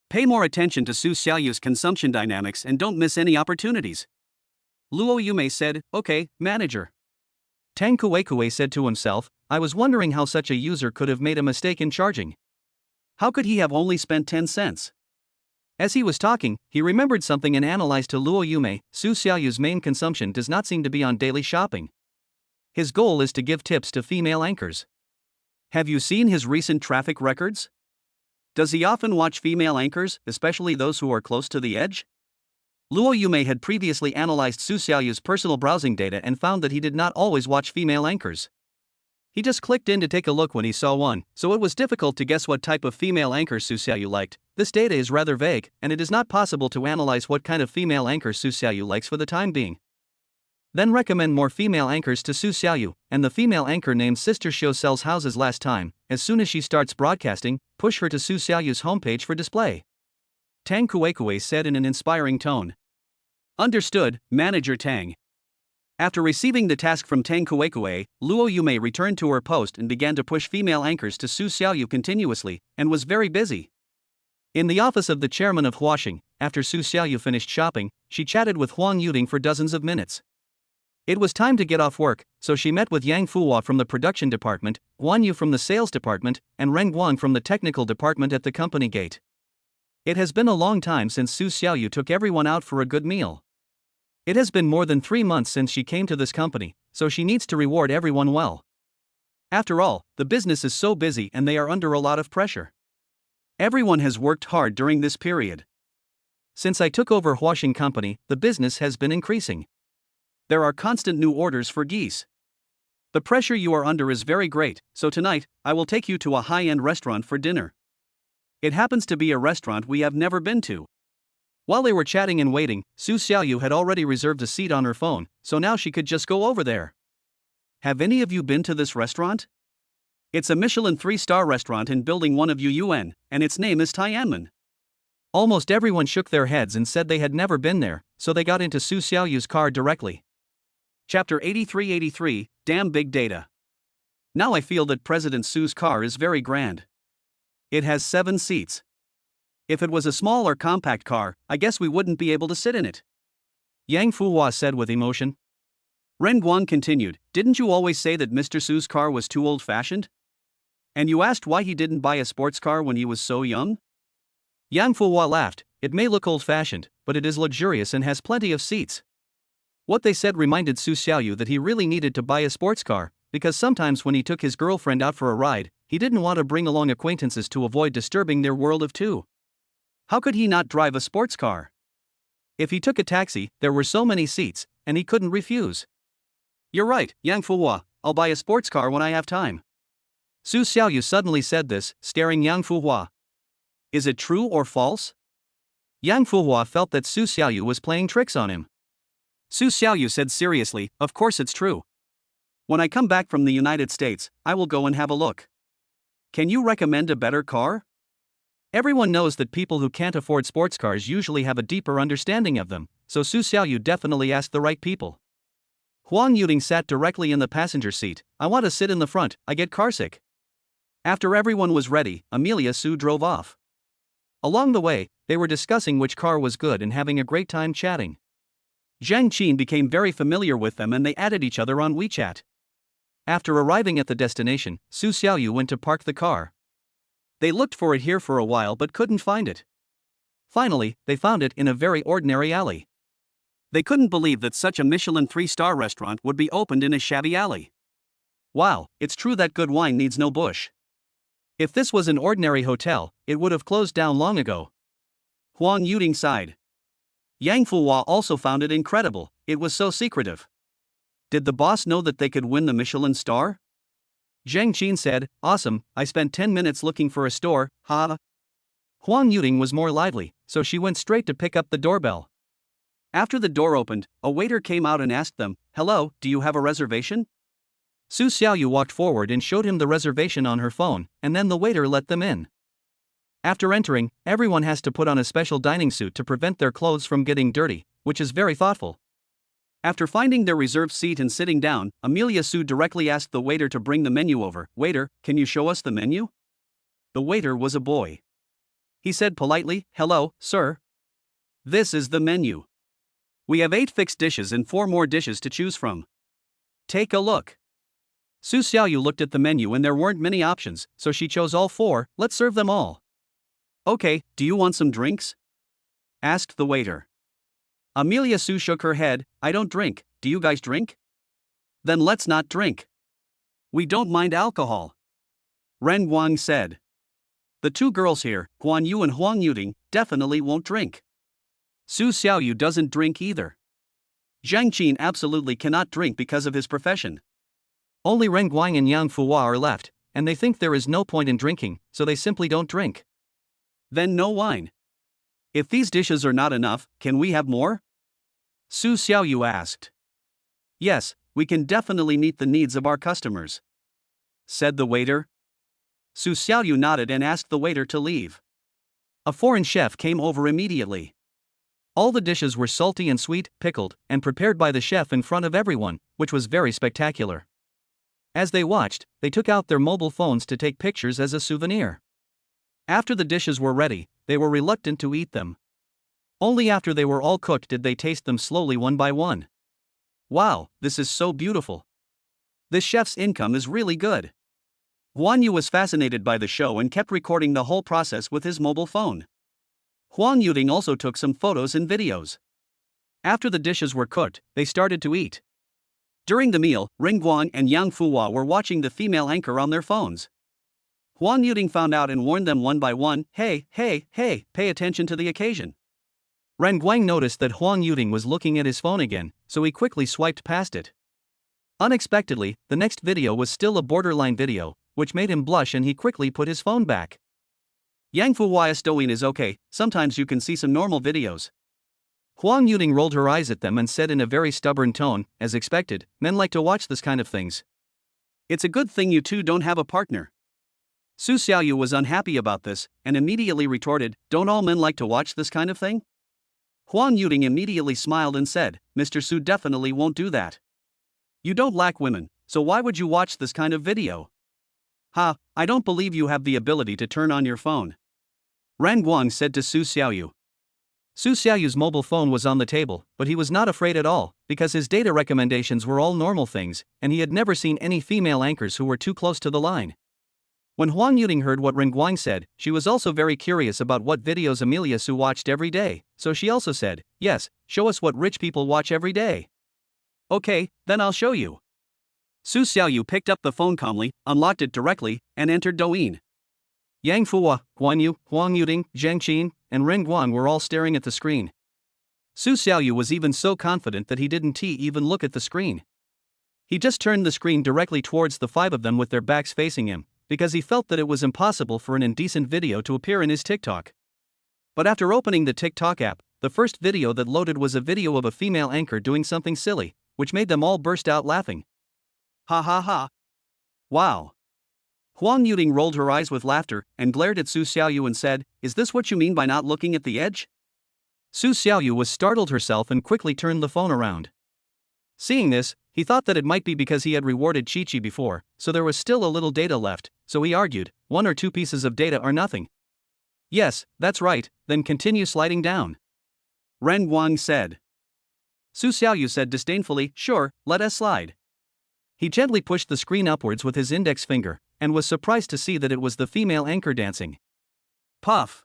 Pay more attention to Su Xiaoyu's consumption dynamics and don't miss any opportunities." Luo Yume said, "Okay, manager." Tang Kuekue said to himself, "I was wondering how such a user could have made a mistake in charging. How could he have only spent 10 cents? As he was talking, he remembered something and analyzed to Luo Yume, Su Xiaoyu's main consumption does not seem to be on daily shopping. His goal is to give tips to female anchors. Have you seen his recent traffic records? Does he often watch female anchors, especially those who are close to the edge?" Luo Yume had previously analyzed Su Xiaoyu's personal browsing data and found that he did not always watch female anchors. He just clicked in to take a look when he saw one, so it was difficult to guess what type of female anchor Su Xiaoyu liked. This data is rather vague, and it is not possible to analyze what kind of female anchor Su Xiaoyu likes for the time being. Then recommend more female anchors to Su Xiaoyu, and the female anchor named Sister Xiao sells houses last time. As soon as she starts broadcasting, push her to Su Xiaoyu's homepage for display. Tang Kuekue said in an inspiring tone. Understood, Manager Tang. After receiving the task from Tang Kuekue, Luo Yume returned to her post and began to push female anchors to Su Xiaoyu continuously, and was very busy. In the office of the chairman of Huaxing, after Su Xiaoyu finished shopping, she chatted with Huang Yuding for dozens of minutes. It was time to get off work, so she met with Yang Fuhua from the production department, Guan Yu from the sales department, and Ren Guang from the technical department at the company gate. It has been a long time since Su Xiaoyu took everyone out for a good meal. It has been more than 3 months since she came to this company, so she needs to reward everyone well. After all, the business is so busy and they are under a lot of pressure. Everyone has worked hard during this period. Since I took over Huaxing Company, the business has been increasing. There are constant new orders for geese. The pressure you are under is very great, so tonight, I will take you to a high-end restaurant for dinner. It happens to be a restaurant we have never been to. While they were chatting and waiting, Su Xiaoyu had already reserved a seat on her phone, so now she could just go over there. Have any of you been to this restaurant? It's a Michelin 3-star restaurant in Building 1 of Yuyuan, and its name is Tianmen. Almost everyone shook their heads and said they had never been there, so they got into Su Xiaoyu's car directly. Chapter 8383, Damn Big Data. Now I feel that President Su's car is very grand. It has 7 seats. If it was a small or compact car, I guess we wouldn't be able to sit in it. Yang Fuhua said with emotion. Ren Guang continued, didn't you always say that Mr. Su's car was too old-fashioned? And you asked why he didn't buy a sports car when he was so young? Yang Fuhua laughed, it may look old-fashioned, but it is luxurious and has plenty of seats. What they said reminded Su Xiaoyu that he really needed to buy a sports car, because sometimes when he took his girlfriend out for a ride, he didn't want to bring along acquaintances to avoid disturbing their world of two. How could he not drive a sports car? If he took a taxi, there were so many seats, and he couldn't refuse. You're right, Yang Fuhua, I'll buy a sports car when I have time. Su Xiaoyu suddenly said this, staring Yang Fuhua. Is it true or false? Yang Fuhua felt that Su Xiaoyu was playing tricks on him. Su Xiaoyu said seriously, of course it's true. When I come back from the United States, I will go and have a look. Can you recommend a better car? Everyone knows that people who can't afford sports cars usually have a deeper understanding of them, so Su Xiaoyu definitely asked the right people. Huang Yuding sat directly in the passenger seat. I want to sit in the front, I get carsick. After everyone was ready, Amelia Su drove off. Along the way, they were discussing which car was good and having a great time chatting. Zhang Qin became very familiar with them and they added each other on WeChat. After arriving at the destination, Su Xiaoyu went to park the car. They looked for it here for a while but couldn't find it. Finally, they found it in a very ordinary alley. They couldn't believe that such a Michelin 3-star restaurant would be opened in a shabby alley. Wow, it's true that good wine needs no bush. If this was an ordinary hotel, it would have closed down long ago. Huang Yuding sighed. Yang Fuhua also found it incredible, it was so secretive. Did the boss know that they could win the Michelin star? Zhang Qin said, awesome, I spent 10 minutes looking for a store, ha. Huang Yuding was more lively, so she went straight to pick up the doorbell. After the door opened, a waiter came out and asked them, hello, do you have a reservation? Su Xiaoyu walked forward and showed him the reservation on her phone, and then the waiter let them in. After entering, everyone has to put on a special dining suit to prevent their clothes from getting dirty, which is very thoughtful. After finding their reserved seat and sitting down, Amelia Su directly asked the waiter to bring the menu over. Waiter, can you show us the menu? The waiter was a boy. He said politely, hello, sir. This is the menu. We have 8 fixed dishes and 4 more dishes to choose from. Take a look. Su Xiaoyu looked at the menu and there weren't many options, so she chose all 4, let's serve them all. Okay, do you want some drinks? Asked the waiter. Amelia Su shook her head, I don't drink, do you guys drink? Then let's not drink. We don't mind alcohol. Ren Guang said. The 2 girls here, Guan Yu and Huang Yuding, definitely won't drink. Su Xiaoyu doesn't drink either. Zhang Qin absolutely cannot drink because of his profession. Only Ren Guang and Yang Fuhua are left, and they think there is no point in drinking, so they simply don't drink. Then no wine. If these dishes are not enough, can we have more? Su Xiaoyu asked. Yes, we can definitely meet the needs of our customers, said the waiter. Su Xiaoyu nodded and asked the waiter to leave. A foreign chef came over immediately. All the dishes were salty and sweet, pickled, and prepared by the chef in front of everyone, which was very spectacular. As they watched, they took out their mobile phones to take pictures as a souvenir. After the dishes were ready, they were reluctant to eat them. Only after they were all cooked did they taste them slowly one by one. Wow, this is so beautiful. This chef's income is really good. Huang Yu was fascinated by the show and kept recording the whole process with his mobile phone. Huang Yuding also took some photos and videos. After the dishes were cooked, they started to eat. During the meal, Ren Guang and Yang Fuhua were watching the female anchor on their phones. Huang Yuding found out and warned them one by one, hey, pay attention to the occasion. Ren Guang noticed that Huang Yuding was looking at his phone again, so he quickly swiped past it. Unexpectedly, the next video was still a borderline video, which made him blush and he quickly put his phone back. Yang Fuhua's doing is okay, sometimes you can see some normal videos. Huang Yuding rolled her eyes at them and said in a very stubborn tone, as expected, men like to watch this kind of things. It's a good thing you two don't have a partner. Su Xiaoyu was unhappy about this, and immediately retorted, don't all men like to watch this kind of thing? Huang Yuding immediately smiled and said, Mr. Su definitely won't do that. You don't lack women, so why would you watch this kind of video? Ha, I don't believe you have the ability to turn on your phone. Ren Guang said to Su Xiaoyu. Su Xiaoyu's mobile phone was on the table, but he was not afraid at all, because his data recommendations were all normal things, and he had never seen any female anchors who were too close to the line. When Huang Yuding heard what Ren Guang said, she was also very curious about what videos Amelia Su watched every day, so she also said, yes, show us what rich people watch every day. Okay, then I'll show you. Su Xiaoyu picked up the phone calmly, unlocked it directly, and entered Douyin. Yang Fuhua, Guan Yu, Huang Yuding, Zhang Qin, and Ren Guan were all staring at the screen. Su Xiaoyu was even so confident that he didn't even look at the screen. He just turned the screen directly towards the five of them with their backs facing him, because he felt that it was impossible for an indecent video to appear in his TikTok. But after opening the TikTok app, the first video that loaded was a video of a female anchor doing something silly, which made them all burst out laughing. Ha ha ha. Wow. Huang Yuding rolled her eyes with laughter and glared at Su Xiaoyu and said, "Is this what you mean by not looking at the edge?" Su Xiaoyu was startled herself and quickly turned the phone around. Seeing this, he thought that it might be because he had rewarded Chi-Chi before, so there was still a little data left, so he argued, 1 or 2 pieces of data are nothing. Yes, that's right, then continue sliding down. Ren Guang said. Su Xiaoyu said disdainfully, "Sure, let us slide." He gently pushed the screen upwards with his index finger, and was surprised to see that it was the female anchor dancing. Puff.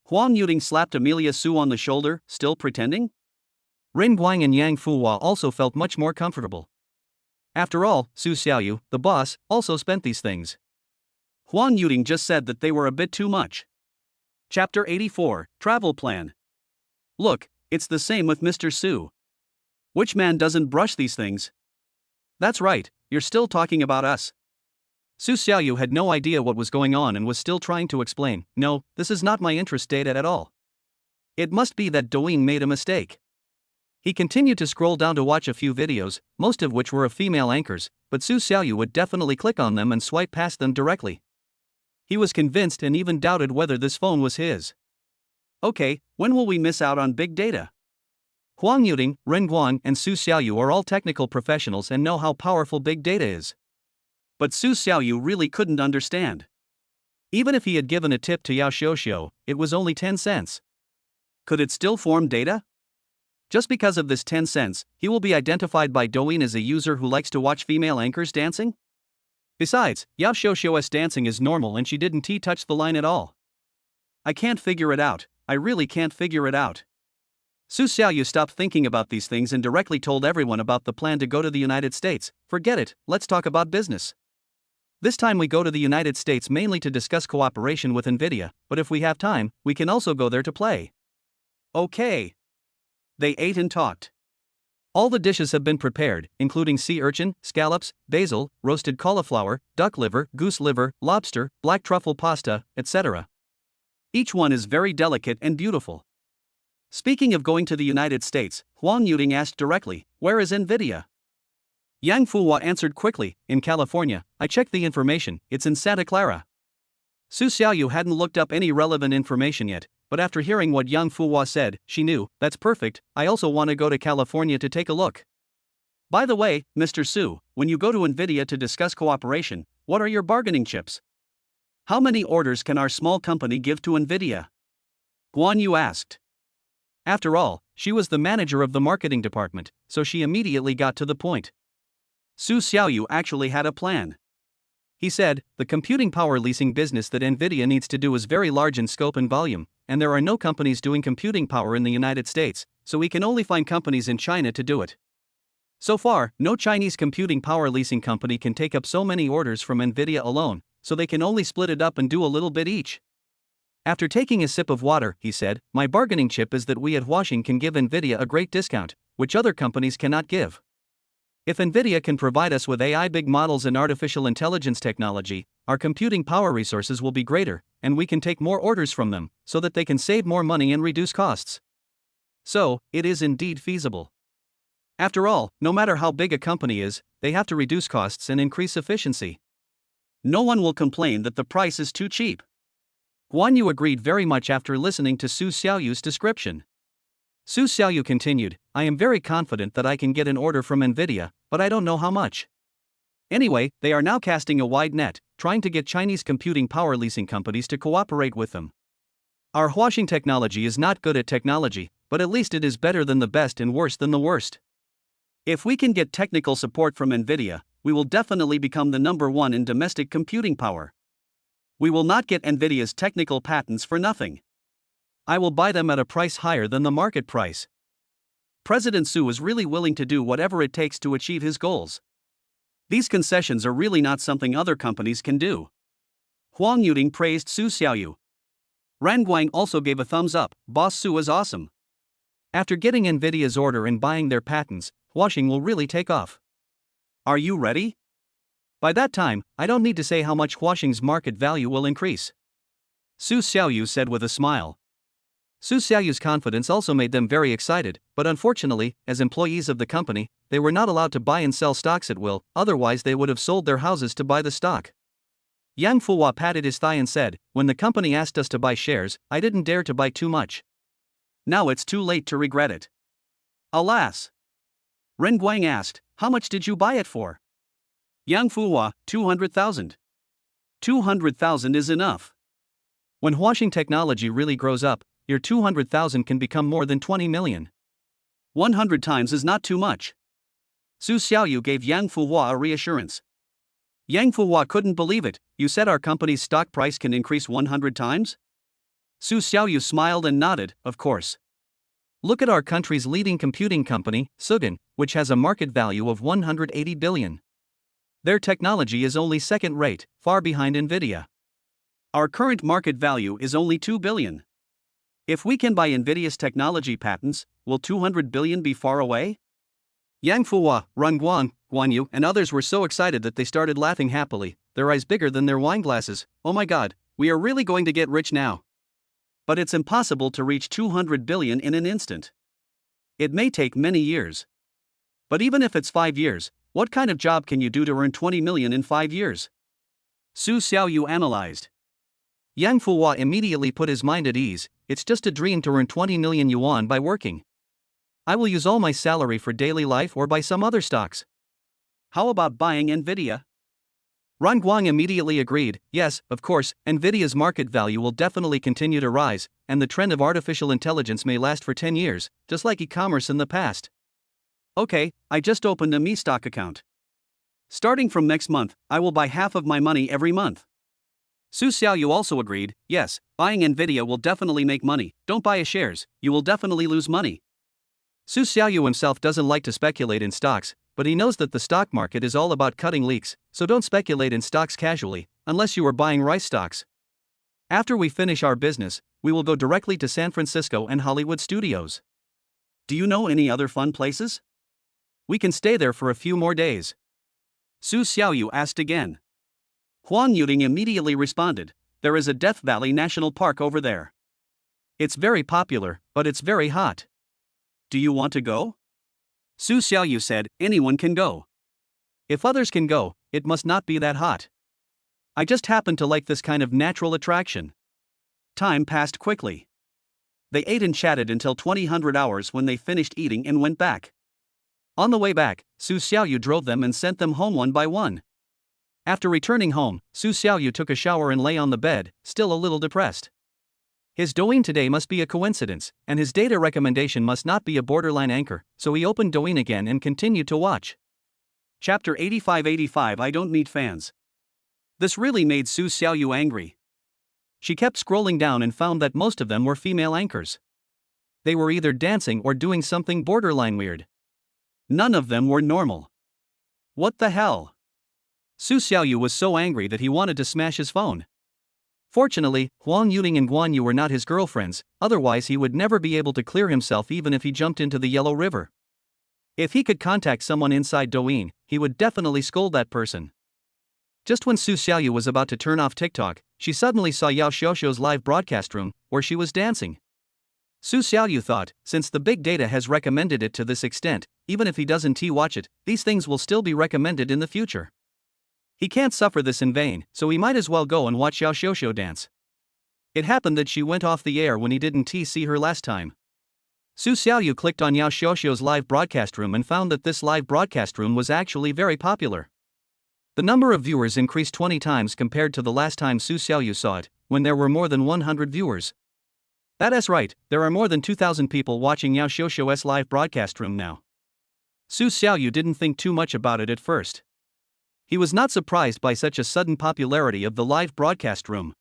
Huang Yuding slapped Amelia Su on the shoulder, still pretending? Ren Guang and Yang Fuhua also felt much more comfortable. After all, Su Xiaoyu, the boss, also spent these things. Huang Yuding just said that they were a bit too much. Chapter 84, Travel Plan. Look, it's the same with Mr. Su. Which man doesn't brush these things? That's right, you're still talking about us. Su Xiaoyu had no idea what was going on and was still trying to explain, "No, this is not my interest data at all. It must be that Douyin made a mistake." He continued to scroll down to watch a few videos, most of which were of female anchors, but Su Xiaoyu would definitely click on them and swipe past them directly. He was convinced and even doubted whether this phone was his. Okay, when will we miss out on big data? Huang Yuding, Ren Guan, and Su Xiaoyu are all technical professionals and know how powerful big data is. But Su Xiaoyu really couldn't understand. Even if he had given a tip to Yao Xiuxiu, it was only 10 cents. Could it still form data? Just because of this 10 cents, he will be identified by Douyin as a user who likes to watch female anchors dancing? Besides, Yao Xiuxiu's dancing is normal and she didn't touch the line at all. I can't figure it out, I really can't figure it out. Su Xiaoyu stopped thinking about these things and directly told everyone about the plan to go to the United States. Forget it, let's talk about business. This time we go to the United States mainly to discuss cooperation with Nvidia, but if we have time, we can also go there to play. Okay. They ate and talked. All the dishes have been prepared, including sea urchin, scallops, basil, roasted cauliflower, duck liver, goose liver, lobster, black truffle pasta, etc. Each one is very delicate and beautiful. Speaking of going to the United States, Huang Yuding asked directly, "Where is Nvidia?" Yang Fuhua answered quickly, "In California, I checked the information, it's in Santa Clara." Su Xiaoyu hadn't looked up any relevant information yet, but after hearing what Yang Fuhua said, she knew, that's perfect, I also want to go to California to take a look. By the way, Mr. Su, when you go to Nvidia to discuss cooperation, what are your bargaining chips? How many orders can our small company give to Nvidia? Guan Yu asked. After all, she was the manager of the marketing department, so she immediately got to the point. Su Xiaoyu actually had a plan. He said, the computing power leasing business that Nvidia needs to do is very large in scope and volume, and there are no companies doing computing power in the United States, so we can only find companies in China to do it. So far, no Chinese computing power leasing company can take up so many orders from Nvidia alone, so they can only split it up and do a little bit each. After taking a sip of water, he said, my bargaining chip is that we at Huaxing can give Nvidia a great discount, which other companies cannot give. If Nvidia can provide us with AI big models and artificial intelligence technology, our computing power resources will be greater, and we can take more orders from them, so that they can save more money and reduce costs. So, it is indeed feasible. After all, no matter how big a company is, they have to reduce costs and increase efficiency. No one will complain that the price is too cheap. Guan Yu agreed very much after listening to Su Xiaoyu's description. Su Xiaoyu continued, I am very confident that I can get an order from Nvidia, but I don't know how much. Anyway, they are now casting a wide net, trying to get Chinese computing power leasing companies to cooperate with them. Our Huaxing technology is not good at technology, but at least it is better than the best and worse than the worst. If we can get technical support from Nvidia, we will definitely become the #1 in domestic computing power. We will not get Nvidia's technical patents for nothing. I will buy them at a price higher than the market price. President Su is really willing to do whatever it takes to achieve his goals. These concessions are really not something other companies can do. Huang Yuting praised Su Xiaoyu. Ran Guang also gave a thumbs up. Boss Su is awesome. After getting Nvidia's order and buying their patents, Huaxing will really take off. Are you ready? By that time, I don't need to say how much Huaxing's market value will increase. Su Xiaoyu said with a smile. Su Xiaoyu's confidence also made them very excited, but unfortunately, as employees of the company, they were not allowed to buy and sell stocks at will, otherwise they would have sold their houses to buy the stock. Yang Fuhua patted his thigh and said, "When the company asked us to buy shares, I didn't dare to buy too much. Now it's too late to regret it." Alas! Ren Guang asked, "How much did you buy it for?" Yang Fuhua, 200,000. 200,000 is enough. When Huaxing technology really grows up, your 200,000 can become more than 20 million. 100 times is not too much. Su Xiaoyu gave Yang Fuhua a reassurance. Yang Fuhua couldn't believe it. "You said our company's stock price can increase 100 times? Su Xiaoyu smiled and nodded, "Of course. Look at our country's leading computing company, Sugan, which has a market value of 180 billion. Their technology is only second-rate, far behind Nvidia. Our current market value is only 2 billion. If we can buy Nvidia's technology patents, will 200 billion be far away?" Yang Fuhua, Ren Guang, Guan Yu, and others were so excited that they started laughing happily, their eyes bigger than their wine glasses. "Oh my god, we are really going to get rich now." But it's impossible to reach 200 billion in an instant. It may take many years. But even if it's 5 years, what kind of job can you do to earn 20 million in 5 years? Su Xiaoyu analyzed. Yang Fuhua immediately put his mind at ease. "It's just a dream to earn 20 million yuan by working. I will use all my salary for daily life or buy some other stocks." "How about buying Nvidia?" Ran Guang immediately agreed. "Yes, of course, Nvidia's market value will definitely continue to rise, and the trend of artificial intelligence may last for 10 years, just like e-commerce in the past." "Okay, I just opened a Mi stock account. Starting from next month, I will buy half of my money every month." Su Xiaoyu also agreed. "Yes, buying Nvidia will definitely make money. Don't buy shares, you will definitely lose money." Su Xiaoyu himself doesn't like to speculate in stocks, but he knows that the stock market is all about cutting leaks, so don't speculate in stocks casually, unless you are buying rice stocks. "After we finish our business, we will go directly to San Francisco and Hollywood studios. Do you know any other fun places? We can stay there for a few more days." Su Xiaoyu asked again. Huang Yuting immediately responded, "There is a Death Valley National Park over there. It's very popular, but it's very hot. Do you want to go?" Su Xiaoyu said, "Anyone can go. If others can go, it must not be that hot. I just happen to like this kind of natural attraction." Time passed quickly. They ate and chatted until 2000 hours when they finished eating and went back. On the way back, Su Xiaoyu drove them and sent them home one by one. After returning home, Su Xiaoyu took a shower and lay on the bed, still a little depressed. His Douyin today must be a coincidence, and his data recommendation must not be a borderline anchor, so he opened Douyin again and continued to watch. Chapter 85. I don't need fans. This really made Su Xiaoyu angry. She kept scrolling down and found that most of them were female anchors. They were either dancing or doing something borderline weird. None of them were normal. What the hell? Su Xiaoyu was so angry that he wanted to smash his phone. Fortunately, Huang Yuting and Guan Yu were not his girlfriends, otherwise he would never be able to clear himself even if he jumped into the Yellow River. If he could contact someone inside Douyin, he would definitely scold that person. Just when Su Xiaoyu was about to turn off TikTok, she suddenly saw Yao Xiaoxiu's live broadcast room, where she was dancing. Su Xiaoyu thought, since the big data has recommended it to this extent, even if he doesn't watch it, these things will still be recommended in the future. He can't suffer this in vain, so he might as well go and watch Yao Xiaoxiu dance. It happened that she went off the air when he didn't see her last time. Su Xiaoyu clicked on Yao Xiaoxiu's live broadcast room and found that this live broadcast room was actually very popular. The number of viewers increased 20 times compared to the last time Su Xiaoyu saw it, when there were more than 100 viewers. That is right, there are more than 2,000 people watching Yao Xiaoxiu's live broadcast room now. Su Xiaoyu didn't think too much about it at first. He was not surprised by such a sudden popularity of the live broadcast room.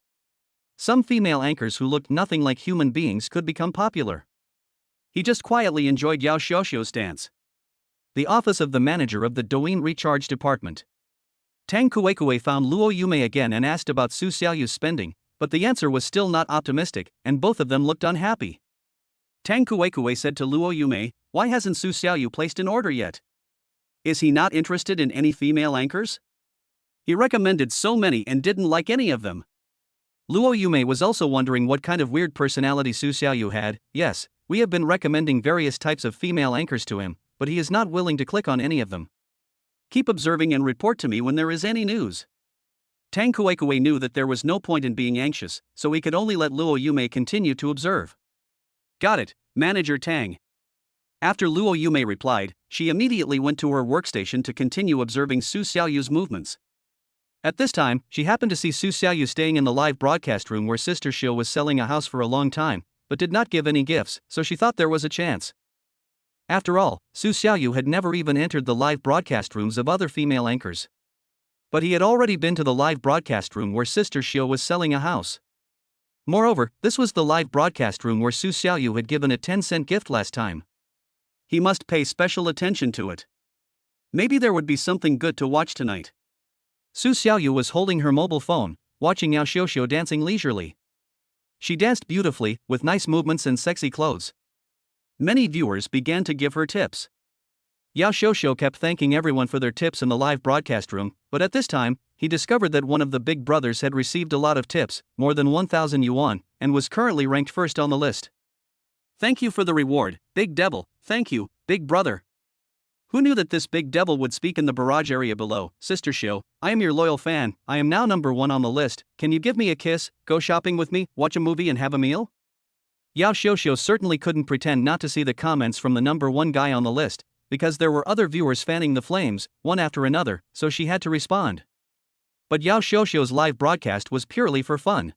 Some female anchors who looked nothing like human beings could become popular. He just quietly enjoyed Yao Xiaoxiu's dance. The office of the manager of the Douyin Recharge Department. Tang Kuekue found Luo Yume again and asked about Su Xiaoyu's spending, but the answer was still not optimistic, and both of them looked unhappy. Tang Kuekue said to Luo Yume, "Why hasn't Su Xiaoyu placed an order yet? Is he not interested in any female anchors? He recommended so many and didn't like any of them." Luo Yume was also wondering what kind of weird personality Su Xiaoyu had. "Yes, we have been recommending various types of female anchors to him, but he is not willing to click on any of them. Keep observing and report to me when there is any news." Tang Kuekue knew that there was no point in being anxious, so he could only let Luo Yume continue to observe. "Got it, Manager Tang." After Luo Yume replied, she immediately went to her workstation to continue observing Su Xiaoyu's movements. At this time, she happened to see Su Xiaoyu staying in the live broadcast room where Sister Shio was selling a house for a long time, but did not give any gifts, so she thought there was a chance. After all, Su Xiaoyu had never even entered the live broadcast rooms of other female anchors. But he had already been to the live broadcast room where Sister Shio was selling a house. Moreover, this was the live broadcast room where Su Xiaoyu had given a 10-cent gift last time. He must pay special attention to it. Maybe there would be something good to watch tonight. Su Xiaoyu was holding her mobile phone, watching Yao Xiuxiu dancing leisurely. She danced beautifully, with nice movements and sexy clothes. Many viewers began to give her tips. Yao Xiuxiu kept thanking everyone for their tips in the live broadcast room, but at this time, he discovered that one of the big brothers had received a lot of tips, more than 1,000 yuan, and was currently ranked first on the list. "Thank you for the reward, Big Devil. Thank you, Big Brother." Who knew that this big devil would speak in the barrage area below? "Sister Shio, I am your loyal fan, I am now number 1 on the list, can you give me a kiss, go shopping with me, watch a movie and have a meal?" Yao Xiuxiu certainly couldn't pretend not to see the comments from the number 1 guy on the list, because there were other viewers fanning the flames, one after another, so she had to respond. But Yao Xiuxiu's live broadcast was purely for fun.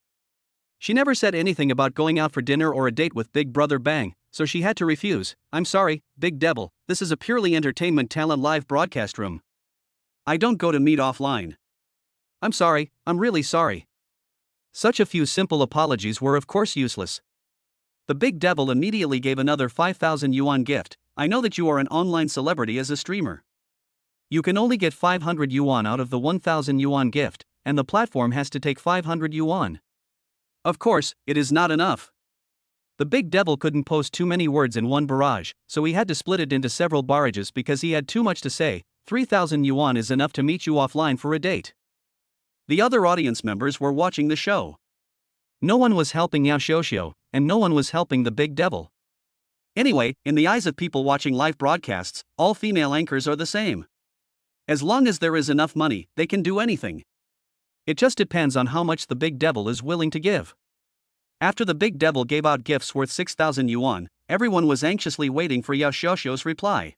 She never said anything about going out for dinner or a date with Big Brother Bang, so she had to refuse. "I'm sorry, Big Devil, this is a purely entertainment talent live broadcast room. I don't go to meet offline. I'm sorry, I'm really sorry." Such a few simple apologies were of course useless. The Big Devil immediately gave another 5,000 yuan gift. "I know that you are an online celebrity as a streamer. You can only get 500 yuan out of the 1,000 yuan gift, and the platform has to take 500 yuan. Of course, it is not enough." The Big Devil couldn't post too many words in one barrage, so he had to split it into several barrages because he had too much to say. 3,000 yuan is enough to meet you offline for a date." The other audience members were watching the show. No one was helping Yao Xiuxiu, and no one was helping the Big Devil. Anyway, in the eyes of people watching live broadcasts, all female anchors are the same. As long as there is enough money, they can do anything. It just depends on how much the Big Devil is willing to give. After the Big Devil gave out gifts worth 6,000 yuan, everyone was anxiously waiting for Yao Xiuxiu's reply.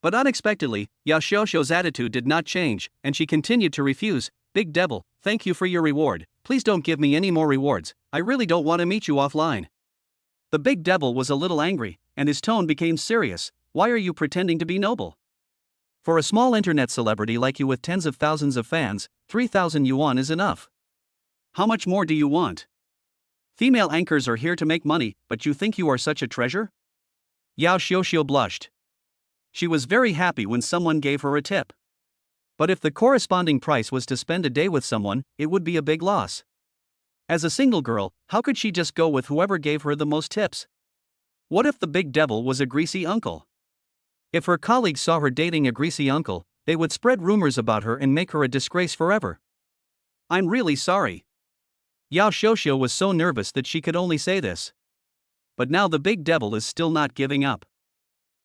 But unexpectedly, Yao Xiuxiu's attitude did not change, and she continued to refuse. "Big Devil, thank you for your reward, please don't give me any more rewards, I really don't want to meet you offline." The Big Devil was a little angry, and his tone became serious. "Why are you pretending to be noble? For a small internet celebrity like you with tens of thousands of fans, 3,000 yuan is enough. How much more do you want? Female anchors are here to make money, but you think you are such a treasure?" Yao Xiuxiu blushed. She was very happy when someone gave her a tip. But if the corresponding price was to spend a day with someone, it would be a big loss. As a single girl, how could she just go with whoever gave her the most tips? What if the Big Devil was a greasy uncle? If her colleagues saw her dating a greasy uncle, they would spread rumors about her and make her a disgrace forever. "I'm really sorry." Yao Xiuxiu was so nervous that she could only say this. But now the Big Devil is still not giving up.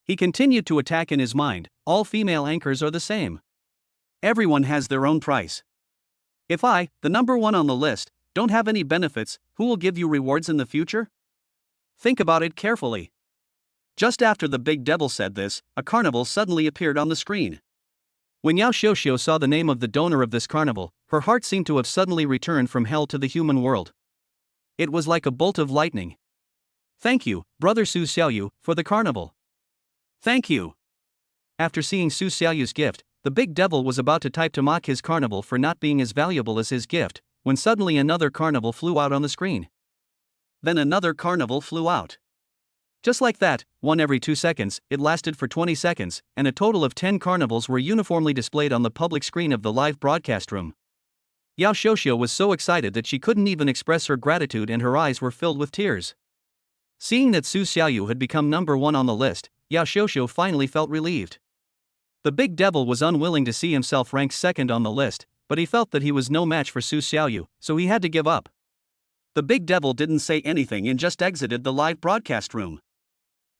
He continued to attack in his mind. "All female anchors are the same. Everyone has their own price. If I, the number 1 on the list, don't have any benefits, who will give you rewards in the future? Think about it carefully." Just after the Big Devil said this, a carnival suddenly appeared on the screen. When Yao Xiuxiu saw the name of the donor of this carnival, her heart seemed to have suddenly returned from hell to the human world. It was like a bolt of lightning. "Thank you, Brother Su Xiaoyu, for the carnival." "Thank you." After seeing Su Xiaoyu's gift, the Big Devil was about to type to mock his carnival for not being as valuable as his gift, when suddenly another carnival flew out on the screen. Then another carnival flew out. Just like that, one every 2 seconds, it lasted for 20 seconds, and a total of 10 carnivals were uniformly displayed on the public screen of the live broadcast room. Yao Xiuxiu was so excited that she couldn't even express her gratitude and her eyes were filled with tears. Seeing that Su Xiaoyu had become number 1 on the list, Yao Xiuxiu finally felt relieved. The big devil was unwilling to see himself ranked second on the list, but he felt that he was no match for Su Xiaoyu, so he had to give up. The big devil didn't say anything and just exited the live broadcast room.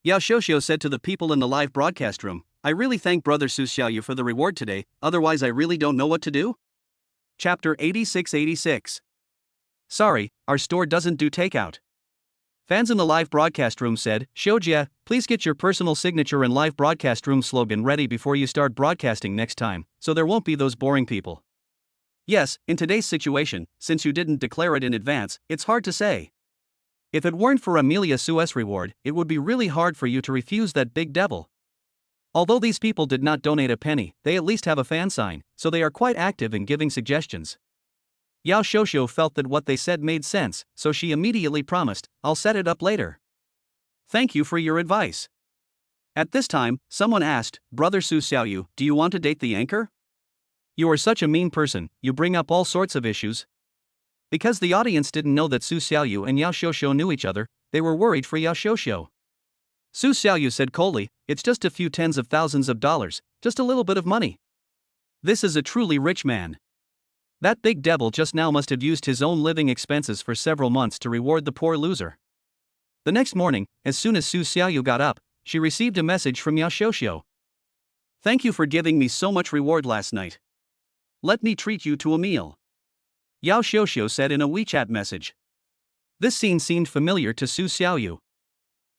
Yao Xiuxiu said to the people in the live broadcast room, "I really thank Brother Su Xiaoyu for the reward today, otherwise I really don't know what to do." Chapter 86. Sorry, our store doesn't do takeout. Fans in the live broadcast room said, "Xiujia, please get your personal signature and live broadcast room slogan ready before you start broadcasting next time, so there won't be those boring people." Yes, in today's situation, since you didn't declare it in advance, it's hard to say. If it weren't for Amelia Su's reward, it would be really hard for you to refuse that big devil. Although these people did not donate a penny, they at least have a fan sign, so they are quite active in giving suggestions. Yao Xiuxiu felt that what they said made sense, so she immediately promised, "I'll set it up later." "Thank you for your advice." At this time, someone asked, "Brother Su Xiaoyu, do you want to date the anchor? You are such a mean person, you bring up all sorts of issues." Because the audience didn't know that Su Xiaoyu and Yao Xiuxiu knew each other, they were worried for Yao Xiuxiu. Su Xiaoyu said coldly, "It's just a few tens of thousands of dollars, just a little bit of money. This is a truly rich man. That big devil just now must have used his own living expenses for several months to reward the poor loser." The next morning, as soon as Su Xiaoyu got up, she received a message from Yao Xiuxiu. "Thank you for giving me so much reward last night. Let me treat you to a meal," Yao Xiuxiu said in a WeChat message. This scene seemed familiar to Su Xiaoyu.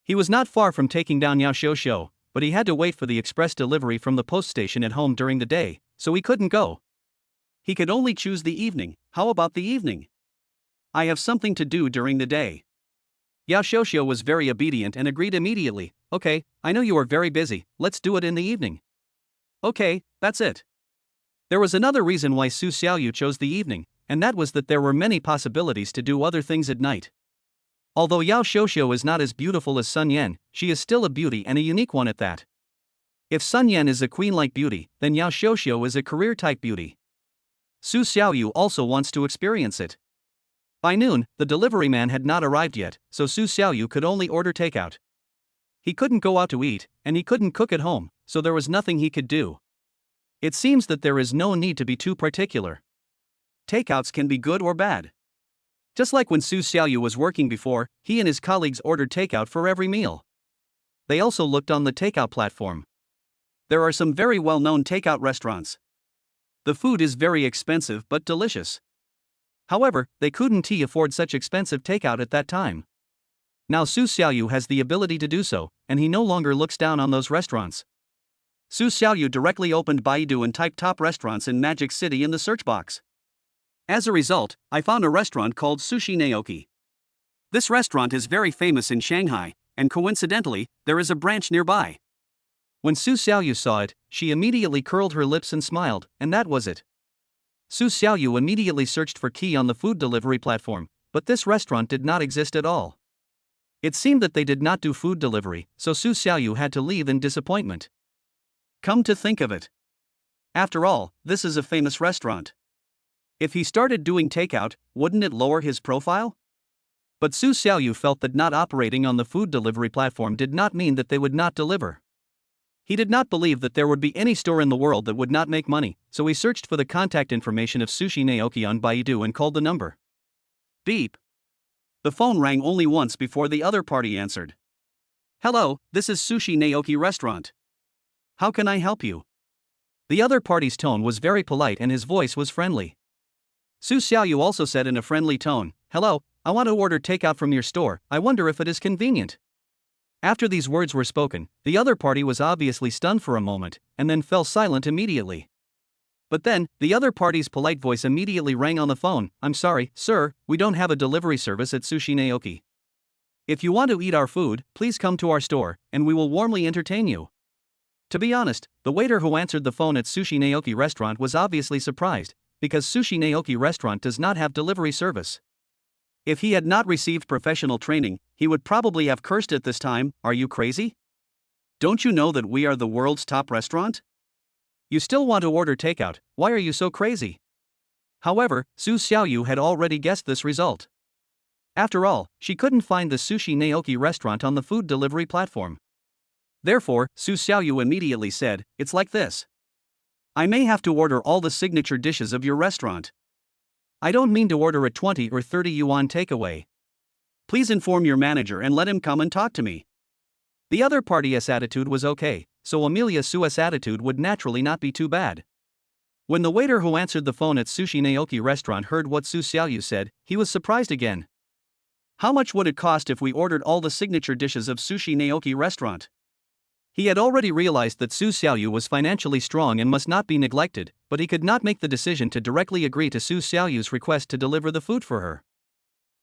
He was not far from taking down Yao Xiuxiu, but he had to wait for the express delivery from the post station at home during the day, so he couldn't go. He could only choose the evening. "How about the evening? I have something to do during the day." Yao Xiuxiu was very obedient and agreed immediately. "Okay, I know you are very busy, let's do it in the evening." "Okay, that's it." There was another reason why Su Xiaoyu chose the evening, and that was that there were many possibilities to do other things at night. Although Yao Xiuxiu is not as beautiful as Sun Yan, she is still a beauty and a unique one at that. If Sun Yan is a queen-like beauty, then Yao Xiuxiu is a career-type beauty. Su Xiaoyu also wants to experience it. By noon, the delivery man had not arrived yet, so Su Xiaoyu could only order takeout. He couldn't go out to eat, and he couldn't cook at home, so there was nothing he could do. It seems that there is no need to be too particular. Takeouts can be good or bad. Just like when Su Xiaoyu was working before, he and his colleagues ordered takeout for every meal. They also looked on the takeout platform. There are some very well-known takeout restaurants. The food is very expensive but delicious. However, they couldn't afford such expensive takeout at that time. Now Su Xiaoyu has the ability to do so, and he no longer looks down on those restaurants. Su Xiaoyu directly opened Baidu and typed top restaurants in Magic City in the search box. As a result, I found a restaurant called Sushi Naoki. This restaurant is very famous in Shanghai, and coincidentally, there is a branch nearby. When Su Xiaoyu saw it, she immediately curled her lips and smiled, and that was it. Su Xiaoyu immediately searched for key on the food delivery platform, but this restaurant did not exist at all. It seemed that they did not do food delivery, so Su Xiaoyu had to leave in disappointment. Come to think of it. After all, this is a famous restaurant. If he started doing takeout, wouldn't it lower his profile? But Su Xiaoyu felt that not operating on the food delivery platform did not mean that they would not deliver. He did not believe that there would be any store in the world that would not make money, so he searched for the contact information of Sushi Naoki on Baidu and called the number. Beep. The phone rang only once before the other party answered. "Hello, this is Sushi Naoki Restaurant. How can I help you?" The other party's tone was very polite and his voice was friendly. Su Xiaoyu also said in a friendly tone, "Hello, I want to order takeout from your store, I wonder if it is convenient." After these words were spoken, the other party was obviously stunned for a moment, and then fell silent immediately. But then, the other party's polite voice immediately rang on the phone. "I'm sorry, sir, we don't have a delivery service at Sushi Naoki. If you want to eat our food, please come to our store, and we will warmly entertain you." To be honest, the waiter who answered the phone at Sushi Naoki restaurant was obviously surprised, because Sushi Naoki restaurant does not have delivery service. If he had not received professional training, he would probably have cursed at this time. Are you crazy? Don't you know that we are the world's top restaurant? You still want to order takeout, why are you so crazy? However, Su Xiaoyu had already guessed this result. After all, she couldn't find the Sushi Naoki restaurant on the food delivery platform. Therefore, Su Xiaoyu immediately said, "It's like this. I may have to order all the signature dishes of your restaurant. I don't mean to order a 20 or 30 yuan takeaway. Please inform your manager and let him come and talk to me." The other party's attitude was okay, so Amelia Su's attitude would naturally not be too bad. When the waiter who answered the phone at Sushi Naoki restaurant heard what Su Xiaoyu said, he was surprised again. How much would it cost if we ordered all the signature dishes of Sushi Naoki restaurant? He had already realized that Su Xiaoyu was financially strong and must not be neglected, but he could not make the decision to directly agree to Su Xiaoyu's request to deliver the food for her.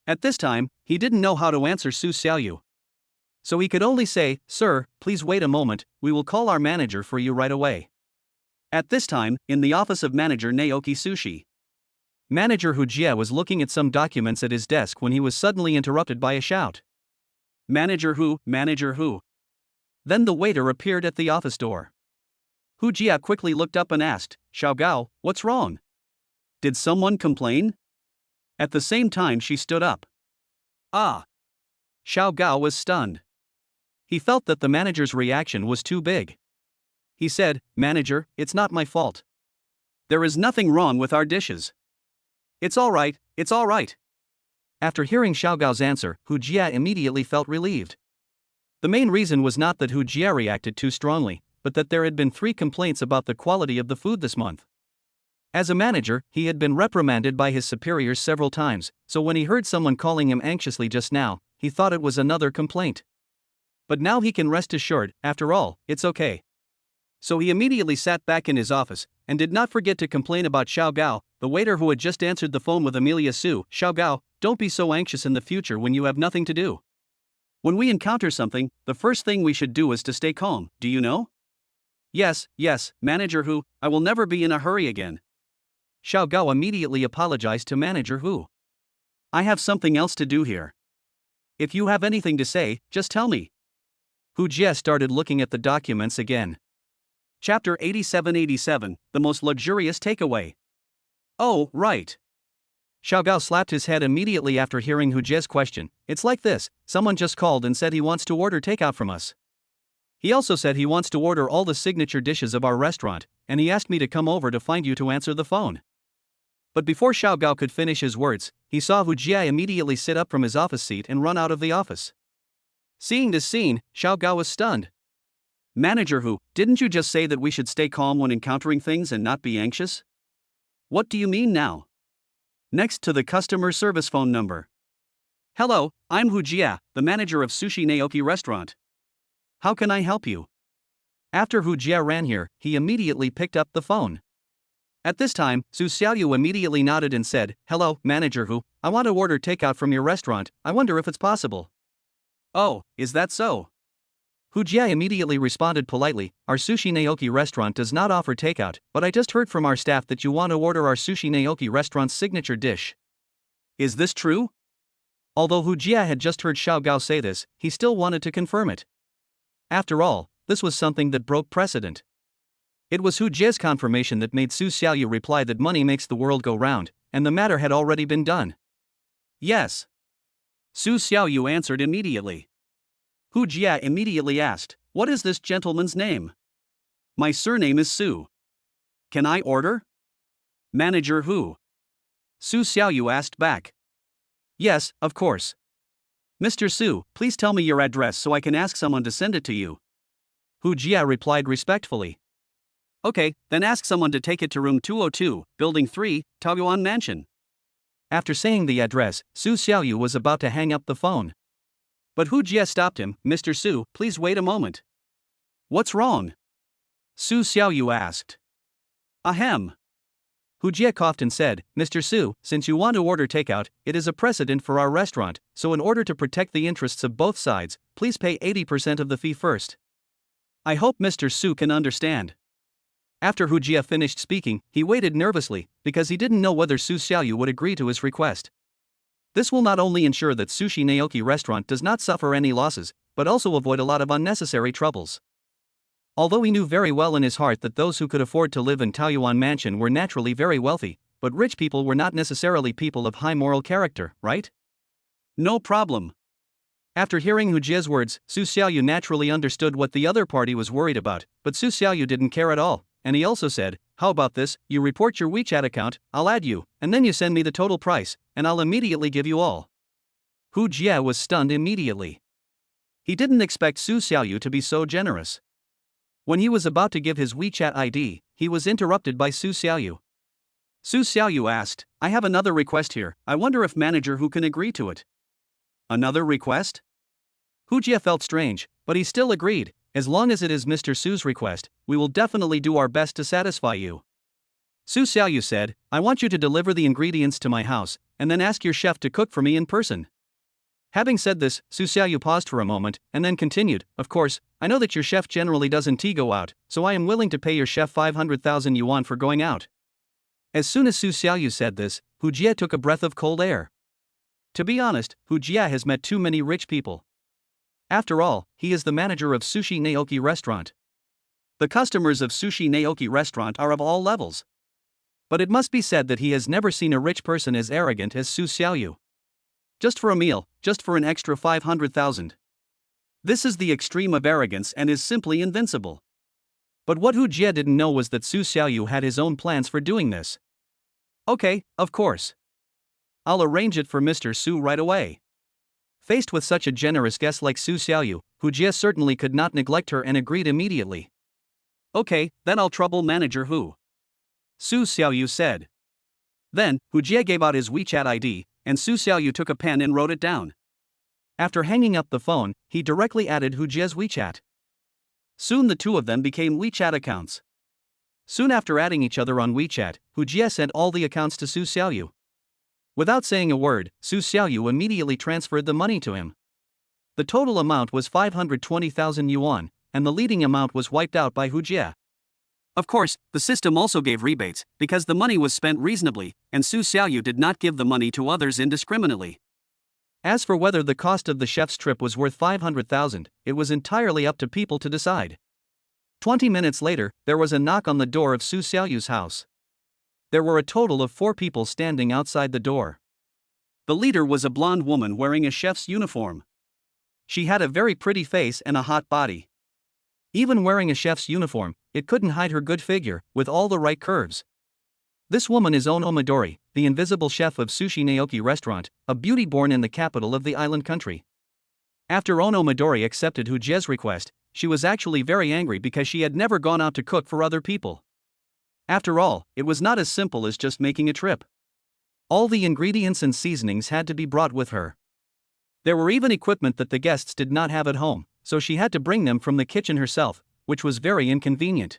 At this time, he didn't know how to answer Su Xiaoyu. So he could only say, "Sir, please wait a moment, we will call our manager for you right away." At this time, in the office of manager Naoki Sushi, Manager Hu Jie was looking at some documents at his desk when he was suddenly interrupted by a shout. "Manager Hu, Manager Hu." Then the waiter appeared at the office door. Hu Jie quickly looked up and asked, "Xiao Gao, what's wrong? Did someone complain?" At the same time she stood up. Ah! Xiao Gao was stunned. He felt that the manager's reaction was too big. He said, "Manager, it's not my fault. There is nothing wrong with our dishes. It's all right, it's all right." After hearing Xiao Gao's answer, Hu Jie immediately felt relieved. The main reason was not that Hu Jie reacted too strongly, but that there had been 3 complaints about the quality of the food this month. As a manager, he had been reprimanded by his superiors several times, so when he heard someone calling him anxiously just now, he thought it was another complaint. But now he can rest assured, after all, it's okay. So he immediately sat back in his office, and did not forget to complain about Xiao Gao, the waiter who had just answered the phone with Amelia Su. "Xiao Gao, don't be so anxious in the future when you have nothing to do. When we encounter something, the first thing we should do is to stay calm, do you know?" Yes, Manager Hu, I will never be in a hurry again." Xiao Gao immediately apologized to Manager Hu. "I have something else to do here. If you have anything to say, just tell me." Hu Jie started looking at the documents again. Chapter 87, the most luxurious takeaway. Oh, right. Xiao Gao slapped his head immediately after hearing Hu Jie's question. "It's like this, someone just called and said he wants to order takeout from us. He also said he wants to order all the signature dishes of our restaurant, and he asked me to come over to find you to answer the phone." But before Xiao Gao could finish his words, he saw Hu Jie immediately sit up from his office seat and run out of the office. Seeing this scene, Xiao Gao was stunned. "Manager Hu, didn't you just say that we should stay calm when encountering things and not be anxious? What do you mean now?" Next to the customer service phone number. "Hello, I'm Hu Jie, the manager of Sushi Naoki restaurant. How can I help you?" After Hu Jie ran here, he immediately picked up the phone. At this time, Su Xiaoyu immediately nodded and said, "Hello, Manager Hu, I want to order takeout from your restaurant, I wonder if it's possible." "Oh, is that so?" Hu Jie immediately responded politely, "Our Sushi Naoki restaurant does not offer takeout, but I just heard from our staff that you want to order our Sushi Naoki restaurant's signature dish. Is this true?" Although Hu Jie had just heard Xiao Gao say this, he still wanted to confirm it. After all, this was something that broke precedent. It was Hu Jie's confirmation that made Su Xiaoyu reply that money makes the world go round, and the matter had already been done. "Yes." Su Xiaoyu answered immediately. Hu Jie immediately asked, "What is this gentleman's name?" "My surname is Su. Can I order?" "Manager Hu?" Su Xiaoyu asked back. "Yes, of course. Mr. Su, please tell me your address so I can ask someone to send it to you." Hu Jie replied respectfully. "Okay, then ask someone to take it to room 202, building 3, Taoyuan Mansion." After saying the address, Su Xiaoyu was about to hang up the phone. But Hu Jie stopped him. "Mr. Su, please wait a moment." "What's wrong?" Su Xiaoyu asked. "Ahem." Hu Jie coughed and said, "Mr. Su, since you want to order takeout, it is a precedent for our restaurant, so in order to protect the interests of both sides, please pay 80% of the fee first. I hope Mr. Su can understand." After Hu Jie finished speaking, he waited nervously, because he didn't know whether Su Xiaoyu would agree to his request. This will not only ensure that Sushi Naoki Restaurant does not suffer any losses, but also avoid a lot of unnecessary troubles. Although he knew very well in his heart that those who could afford to live in Taoyuan Mansion were naturally very wealthy, but rich people were not necessarily people of high moral character, right? No problem. After hearing Hu Jie's words, Su Xiaoyu naturally understood what the other party was worried about, but Su Xiaoyu didn't care at all, and he also said, "How about this, you report your WeChat account, I'll add you, and then you send me the total price, and I'll immediately give you all." Hu Jie was stunned immediately. He didn't expect Su Xiaoyu to be so generous. When he was about to give his WeChat ID, he was interrupted by Su Xiaoyu. Su Xiaoyu asked, "I have another request here, I wonder if manager Hu can agree to it." Another request? Hu Jie felt strange, but he still agreed. "As long as it is Mr. Su's request, we will definitely do our best to satisfy you." Su Xiaoyu said, "I want you to deliver the ingredients to my house, and then ask your chef to cook for me in person." Having said this, Su Xiaoyu paused for a moment, and then continued, "Of course, I know that your chef generally doesn't go out, so I am willing to pay your chef 500,000 yuan for going out." As soon as Su Xiaoyu said this, Hu Jie took a breath of cold air. To be honest, Hu Jie has met too many rich people. After all, he is the manager of Sushi Naoki Restaurant. The customers of Sushi Naoki Restaurant are of all levels. But it must be said that he has never seen a rich person as arrogant as Su Xiaoyu. Just for a meal, just for an extra 500,000. This is the extreme of arrogance and is simply invincible. But what Hu Jie didn't know was that Su Xiaoyu had his own plans for doing this. "Okay, of course. I'll arrange it for Mr. Su right away." Faced with such a generous guest like Su Xiaoyu, Hu Jie certainly could not neglect her and agreed immediately. "Okay, then I'll trouble manager Hu," Su Xiaoyu said. Then, Hu Jie gave out his WeChat ID, and Su Xiaoyu took a pen and wrote it down. After hanging up the phone, he directly added Hu Jie's WeChat. Soon the two of them became WeChat accounts. Soon after adding each other on WeChat, Hu Jie sent all the accounts to Su Xiaoyu. Without saying a word, Su Xiaoyu immediately transferred the money to him. The total amount was 520,000 yuan, and the leading amount was wiped out by Hu Jie. Of course, the system also gave rebates, because the money was spent reasonably, and Su Xiaoyu did not give the money to others indiscriminately. As for whether the cost of the chef's trip was worth 500,000, it was entirely up to people to decide. 20 minutes later, there was a knock on the door of Su Xiaoyu's house. There were a total of 4 people standing outside the door. The leader was a blonde woman wearing a chef's uniform. She had a very pretty face and a hot body. Even wearing a chef's uniform, it couldn't hide her good figure, with all the right curves. This woman is Ono Midori, the invisible chef of Sushi Naoki Restaurant, a beauty born in the capital of the island country. After Ono Midori accepted Hu Jie's request, she was actually very angry because she had never gone out to cook for other people. After all, it was not as simple as just making a trip. All the ingredients and seasonings had to be brought with her. There were even equipment that the guests did not have at home, so she had to bring them from the kitchen herself, which was very inconvenient.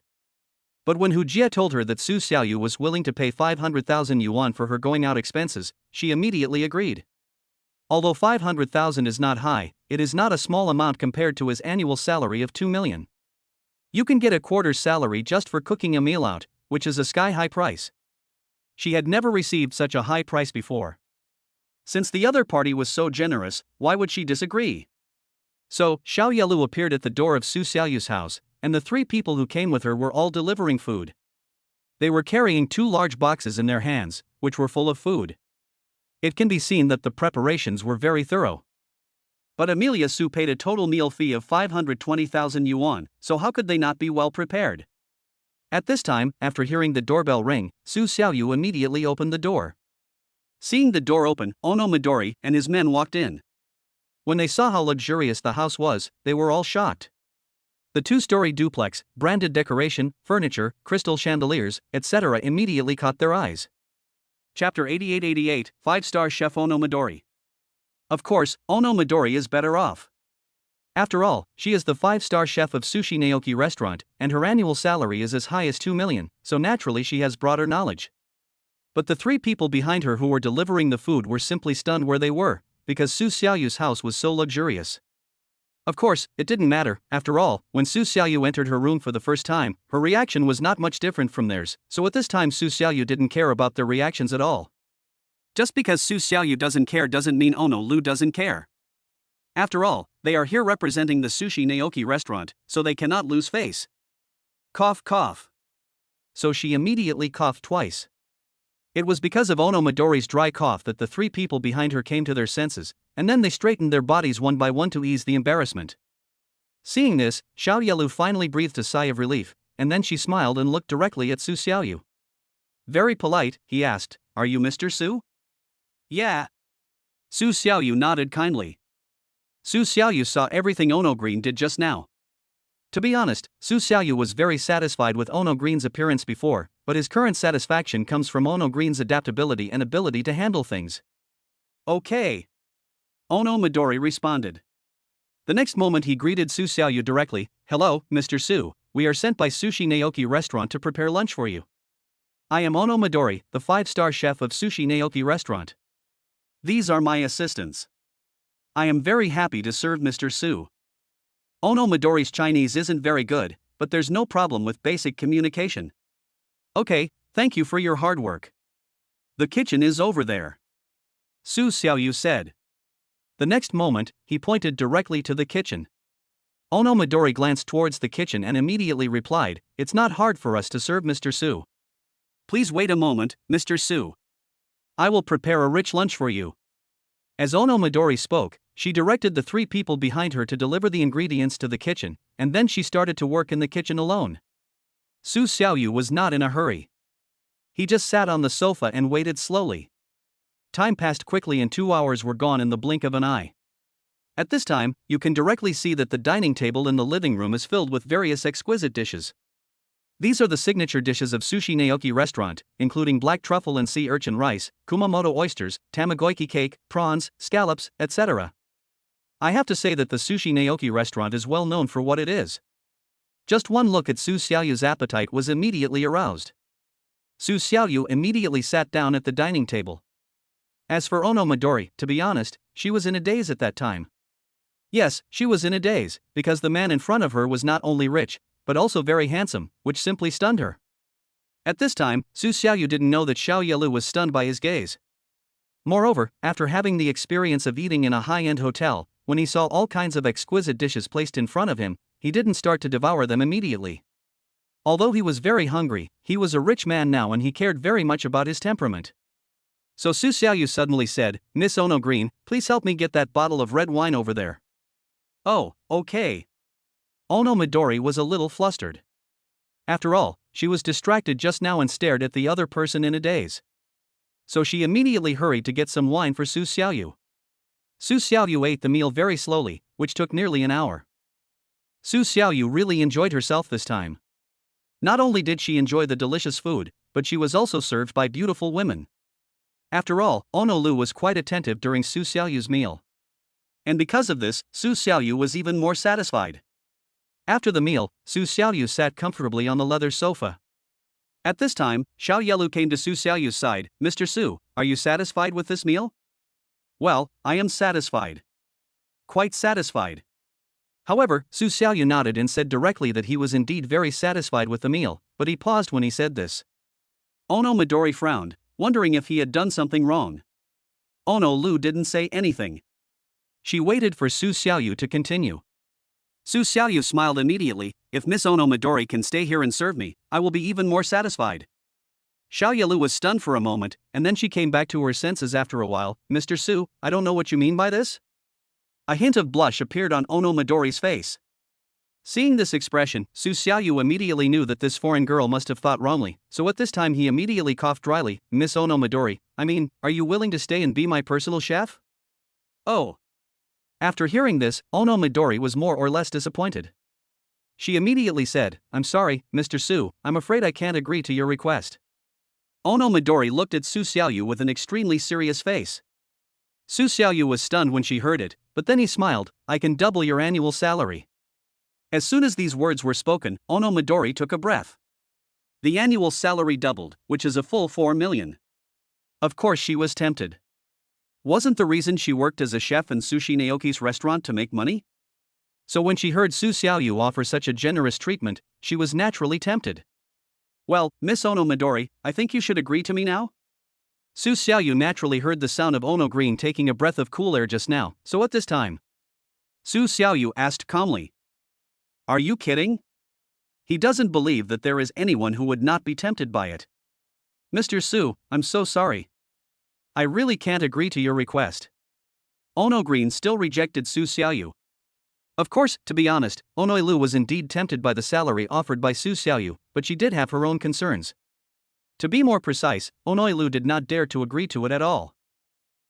But when Hu Jie told her that Su Xiaoyu was willing to pay 500,000 yuan for her going out expenses, she immediately agreed. Although 500,000 is not high, it is not a small amount compared to his annual salary of 2 million. You can get a quarter's salary just for cooking a meal out, which is a sky-high price. She had never received such a high price before. Since the other party was so generous, why would she disagree? So, Xiao Yalu appeared at the door of Su Xiaoyu's house, and the 3 people who came with her were all delivering food. They were carrying 2 large boxes in their hands, which were full of food. It can be seen that the preparations were very thorough. But Amelia Su paid a total meal fee of 520,000 yuan, so how could they not be well prepared? At this time, after hearing the doorbell ring, Su Xiaoyu immediately opened the door. Seeing the door open, Ono Midori and his men walked in. When they saw how luxurious the house was, they were all shocked. The 2-story duplex, branded decoration, furniture, crystal chandeliers, etc. immediately caught their eyes. Chapter 8888, 5-star chef Ono Midori. Of course, Ono Midori is better off. After all, she is the 5-star chef of Sushi Naoki Restaurant, and her annual salary is as high as 2 million, so naturally she has broader knowledge. But the 3 people behind her who were delivering the food were simply stunned where they were, because Su Xiaoyu's house was so luxurious. Of course, it didn't matter. After all, when Su Xiaoyu entered her room for the first time, her reaction was not much different from theirs, so at this time Su Xiaoyu didn't care about their reactions at all. Just because Su Xiaoyu doesn't care doesn't mean Ono Lu doesn't care. After all, they are here representing the Sushi Naoki restaurant, so they cannot lose face. Cough cough. So she immediately coughed twice. It was because of Ono Midori's dry cough that the three people behind her came to their senses, and then they straightened their bodies one by one to ease the embarrassment. Seeing this, Xiao Yelu finally breathed a sigh of relief, and then she smiled and looked directly at Su Xiaoyu. Very polite, he asked, "Are you Mr. Su?" Yeah. Su Xiaoyu nodded kindly. Su Xiaoyu saw everything Ono Green did just now. To be honest, Su Xiaoyu was very satisfied with Ono Green's appearance before, but his current satisfaction comes from Ono Green's adaptability and ability to handle things. Okay. Ono Midori responded. The next moment he greeted Su Xiaoyu directly. "Hello, Mr. Su, we are sent by Sushi Naoki Restaurant to prepare lunch for you. I am Ono Midori, the 5-star chef of Sushi Naoki Restaurant. These are my assistants. I am very happy to serve Mr. Su." Ono Midori's Chinese isn't very good, but there's no problem with basic communication. Okay, thank you for your hard work. The kitchen is over there, Su Xiaoyu said. The next moment, he pointed directly to the kitchen. Ono Midori glanced towards the kitchen and immediately replied, "It's not hard for us to serve Mr. Su. Please wait a moment, Mr. Su. I will prepare a rich lunch for you." As Ono Midori spoke, she directed the three people behind her to deliver the ingredients to the kitchen, and then she started to work in the kitchen alone. Su Xiaoyu was not in a hurry. He just sat on the sofa and waited slowly. Time passed quickly and 2 hours were gone in the blink of an eye. At this time, you can directly see that the dining table in the living room is filled with various exquisite dishes. These are the signature dishes of Sushi Naoki Restaurant, including black truffle and sea urchin rice, Kumamoto oysters, tamagoyaki cake, prawns, scallops, etc. I have to say that the Sushi Naoki Restaurant is well known for what it is. Just one look at Su Xiaoyu's appetite was immediately aroused. Su Xiaoyu immediately sat down at the dining table. As for Ono Midori, to be honest, she was in a daze at that time. Yes, she was in a daze, because the man in front of her was not only rich, but also very handsome, which simply stunned her. At this time, Su Xiaoyu didn't know that Xiao Yelu was stunned by his gaze. Moreover, after having the experience of eating in a high-end hotel, when he saw all kinds of exquisite dishes placed in front of him, he didn't start to devour them immediately. Although he was very hungry, he was a rich man now and he cared very much about his temperament. So Su Xiaoyu suddenly said, "Miss Ono Green, please help me get that bottle of red wine over there." Oh, okay. Ono Midori was a little flustered. After all, she was distracted just now and stared at the other person in a daze. So she immediately hurried to get some wine for Su Xiaoyu. Su Xiaoyu ate the meal very slowly, which took nearly an hour. Su Xiaoyu really enjoyed herself this time. Not only did she enjoy the delicious food, but she was also served by beautiful women. After all, Ono Lu was quite attentive during Su Xiaoyu's meal. And because of this, Su Xiaoyu was even more satisfied. After the meal, Su Xiaoyu sat comfortably on the leather sofa. At this time, Xiao Yelu came to Su Xiaoyu's side. "Mr. Su, are you satisfied with this meal?" "Well, I am satisfied. Quite satisfied." However, Su Xiaoyu nodded and said directly that he was indeed very satisfied with the meal, but he paused when he said this. Ono Midori frowned, wondering if he had done something wrong. Ono Lu didn't say anything. She waited for Su Xiaoyu to continue. Su Xiaoyu smiled immediately. "If Miss Ono Midori can stay here and serve me, I will be even more satisfied." Xiao Yelu was stunned for a moment, and then she came back to her senses after a while. "Mr. Su, I don't know what you mean by this?" A hint of blush appeared on Ono Midori's face. Seeing this expression, Su Xiaoyu immediately knew that this foreign girl must have thought wrongly, so at this time he immediately coughed dryly. "Miss Ono Midori, are you willing to stay and be my personal chef?" Oh. After hearing this, Ono Midori was more or less disappointed. She immediately said, "I'm sorry, Mr. Su, I'm afraid I can't agree to your request." Ono Midori looked at Su Xiaoyu with an extremely serious face. Su Xiaoyu was stunned when she heard it, but then he smiled. "I can double your annual salary." As soon as these words were spoken, Ono Midori took a breath. The annual salary doubled, which is a full 4 million. Of course she was tempted. Wasn't the reason she worked as a chef in Sushi Naoki's restaurant to make money? So when she heard Su Xiaoyu offer such a generous treatment, she was naturally tempted. "Well, Miss Ono Midori, I think you should agree to me now?" Su Xiaoyu naturally heard the sound of Ono Green taking a breath of cool air just now, so at this time, Su Xiaoyu asked calmly, "Are you kidding?" He doesn't believe that there is anyone who would not be tempted by it. "Mr. Su, I'm so sorry. I really can't agree to your request." Ono Green still rejected Su Xiaoyu. Of course, to be honest, Ono Lu was indeed tempted by the salary offered by Su Xiaoyu, but she did have her own concerns. To be more precise, Ono Lu did not dare to agree to it at all.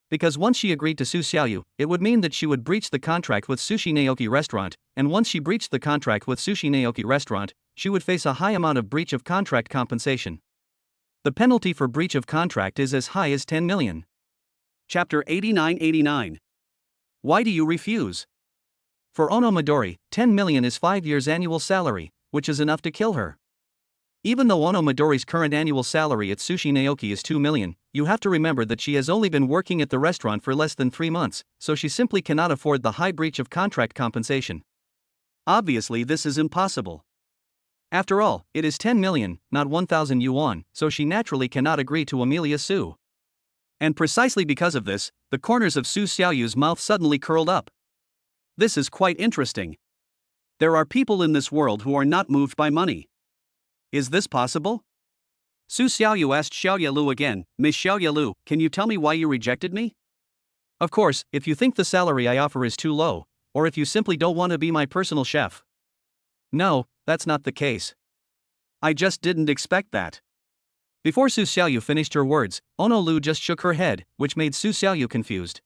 Because once she agreed to Su Xiaoyu, it would mean that she would breach the contract with Sushi Naoki Restaurant, and once she breached the contract with Sushi Naoki Restaurant, she would face a high amount of breach of contract compensation. The penalty for breach of contract is as high as 10 million. Chapter 89-89. Why do you refuse? For Ono Midori, 10 million is 5 years' annual salary, which is enough to kill her. Even though Ono Midori's current annual salary at Sushi Naoki is 2 million, you have to remember that she has only been working at the restaurant for less than 3 months, so she simply cannot afford the high breach of contract compensation. Obviously, this is impossible. After all, it is 10 million, not 1,000 yuan, so she naturally cannot agree to Amelia Su. And precisely because of this, the corners of Su Xiaoyu's mouth suddenly curled up. This is quite interesting. There are people in this world who are not moved by money. Is this possible? Su Xiaoyu asked Xiao Yalu again, "Miss Xiao Yalu, can you tell me why you rejected me?" Of course, if you think the salary I offer is too low, or if you simply don't want to be my personal chef. No, that's not the case. I just didn't expect that. Before Su Xiaoyu finished her words, Ono Lu just shook her head, which made Su Xiaoyu confused.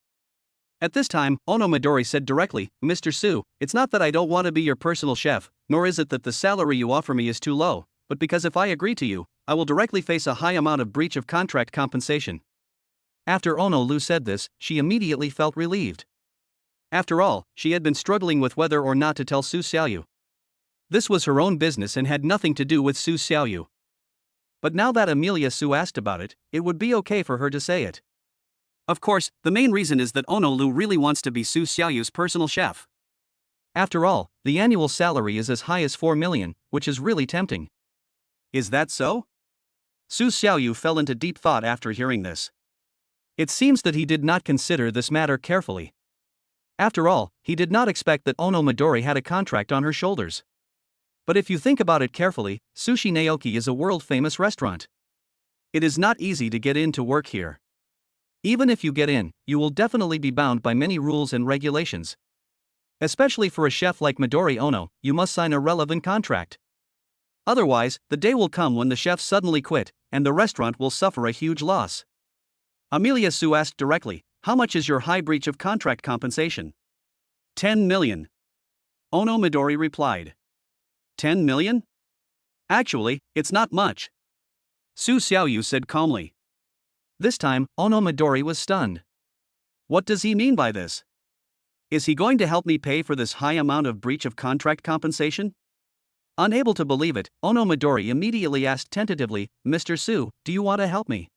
At this time, Ono Midori said directly, "Mr. Su, it's not that I don't want to be your personal chef, nor is it that the salary you offer me is too low, but because if I agree to you, I will directly face a high amount of breach of contract compensation." After Ono Lu said this, she immediately felt relieved. After all, she had been struggling with whether or not to tell Su Xiaoyu. This was her own business and had nothing to do with Su Xiaoyu. But now that Amelia Su asked about it, it would be okay for her to say it. Of course, the main reason is that Ono Lu really wants to be Su Xiaoyu's personal chef. After all, the annual salary is as high as 4 million, which is really tempting. Is that so? Su Xiaoyu fell into deep thought after hearing this. It seems that he did not consider this matter carefully. After all, he did not expect that Ono Midori had a contract on her shoulders. But if you think about it carefully, Sushi Naoki is a world-famous restaurant. It is not easy to get in to work here. Even if you get in, you will definitely be bound by many rules and regulations. Especially for a chef like Midori Ono, you must sign a relevant contract. Otherwise, the day will come when the chef suddenly quit, and the restaurant will suffer a huge loss. Amelia Su asked directly, "How much is your high breach of contract compensation?" 10 million. Ono Midori replied. 10 million? Actually, it's not much. Su Xiaoyu said calmly. This time, Ono Midori was stunned. What does he mean by this? Is he going to help me pay for this high amount of breach of contract compensation? Unable to believe it, Ono Midori immediately asked tentatively, "Mr. Su, do you want to help me?"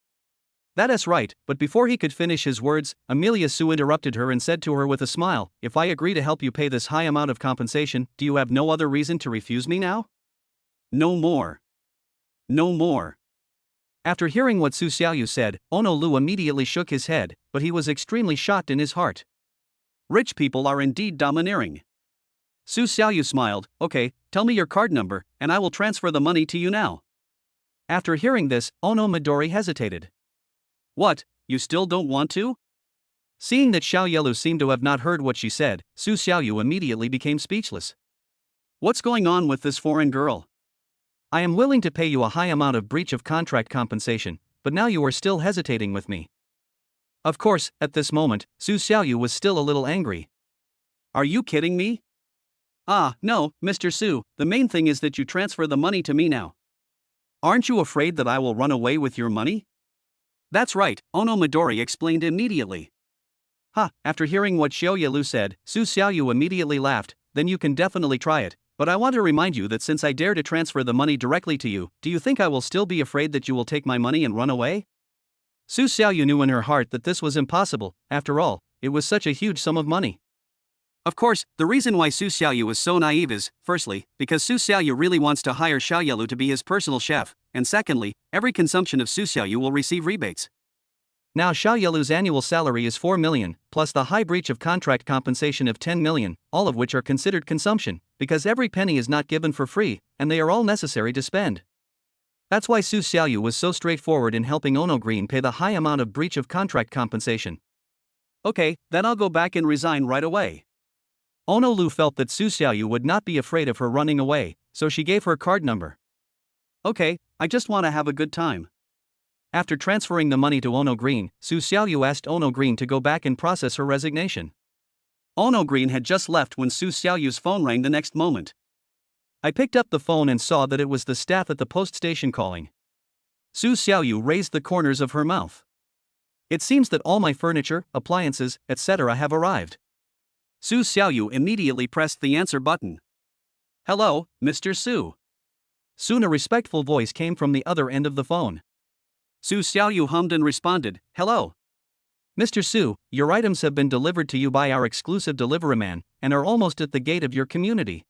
That is right, but before he could finish his words, Amelia Su interrupted her and said to her with a smile, "If I agree to help you pay this high amount of compensation, do you have no other reason to refuse me now?" No more. No more. After hearing what Su Xiaoyu said, Ono Lu immediately shook his head, but he was extremely shocked in his heart. Rich people are indeed domineering. Su Xiaoyu smiled, "Okay, tell me your card number, and I will transfer the money to you now." After hearing this, Ono Midori hesitated. What, you still don't want to? Seeing that Xiao Yelu seemed to have not heard what she said, Su Xiaoyu immediately became speechless. What's going on with this foreign girl? I am willing to pay you a high amount of breach of contract compensation, but now you are still hesitating with me. Of course, at this moment, Su Xiaoyu was still a little angry. Are you kidding me? Ah, no, Mr. Su, the main thing is that you transfer the money to me now. Aren't you afraid that I will run away with your money? That's right, Ono Midori explained immediately. After hearing what Xiao Yalu said, Su Xiaoyu immediately laughed. Then you can definitely try it, but I want to remind you that since I dare to transfer the money directly to you, do you think I will still be afraid that you will take my money and run away? Su Xiaoyu knew in her heart that this was impossible. After all, it was such a huge sum of money. Of course, the reason why Su Xiaoyu was so naive is, firstly, because Su Xiaoyu really wants to hire Xiao Yalu to be his personal chef, and secondly, every consumption of Su Xiaoyu will receive rebates. Now Xiaoyu's annual salary is 4 million, plus the high breach of contract compensation of 10 million, all of which are considered consumption, because every penny is not given for free, and they are all necessary to spend. That's why Su Xiaoyu was so straightforward in helping Ono Green pay the high amount of breach of contract compensation. Okay, then I'll go back and resign right away. Ono Lu felt that Su Xiaoyu would not be afraid of her running away, so she gave her card number. Okay, I just want to have a good time. After transferring the money to Ono Green, Su Xiaoyu asked Ono Green to go back and process her resignation. Ono Green had just left when Su Xiaoyu's phone rang the next moment. I picked up the phone and saw that it was the staff at the post station calling. Su Xiaoyu raised the corners of her mouth. It seems that all my furniture, appliances, etc. have arrived. Su Xiaoyu immediately pressed the answer button. Hello, Mr. Su. Soon a respectful voice came from the other end of the phone. Su Xiaoyu hummed and responded, Hello. Mr. Su, your items have been delivered to you by our exclusive delivery man, and are almost at the gate of your community.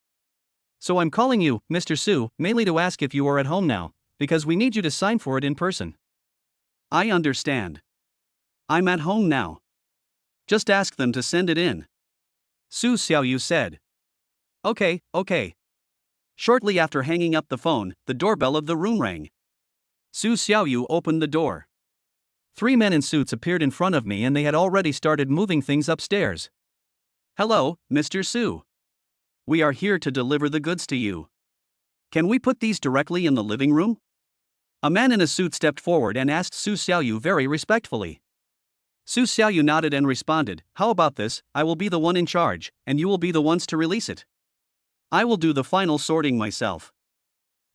So I'm calling you, Mr. Su, mainly to ask if you are at home now, because we need you to sign for it in person. I understand. I'm at home now. Just ask them to send it in. Su Xiaoyu said. Okay. Shortly after hanging up the phone, the doorbell of the room rang. Su Xiaoyu opened the door. 3 men in suits appeared in front of me and they had already started moving things upstairs. Hello, Mr. Su. We are here to deliver the goods to you. Can we put these directly in the living room? A man in a suit stepped forward and asked Su Xiaoyu very respectfully. Su Xiaoyu nodded and responded, How about this? I will be the one in charge, and you will be the ones to release it. I will do the final sorting myself.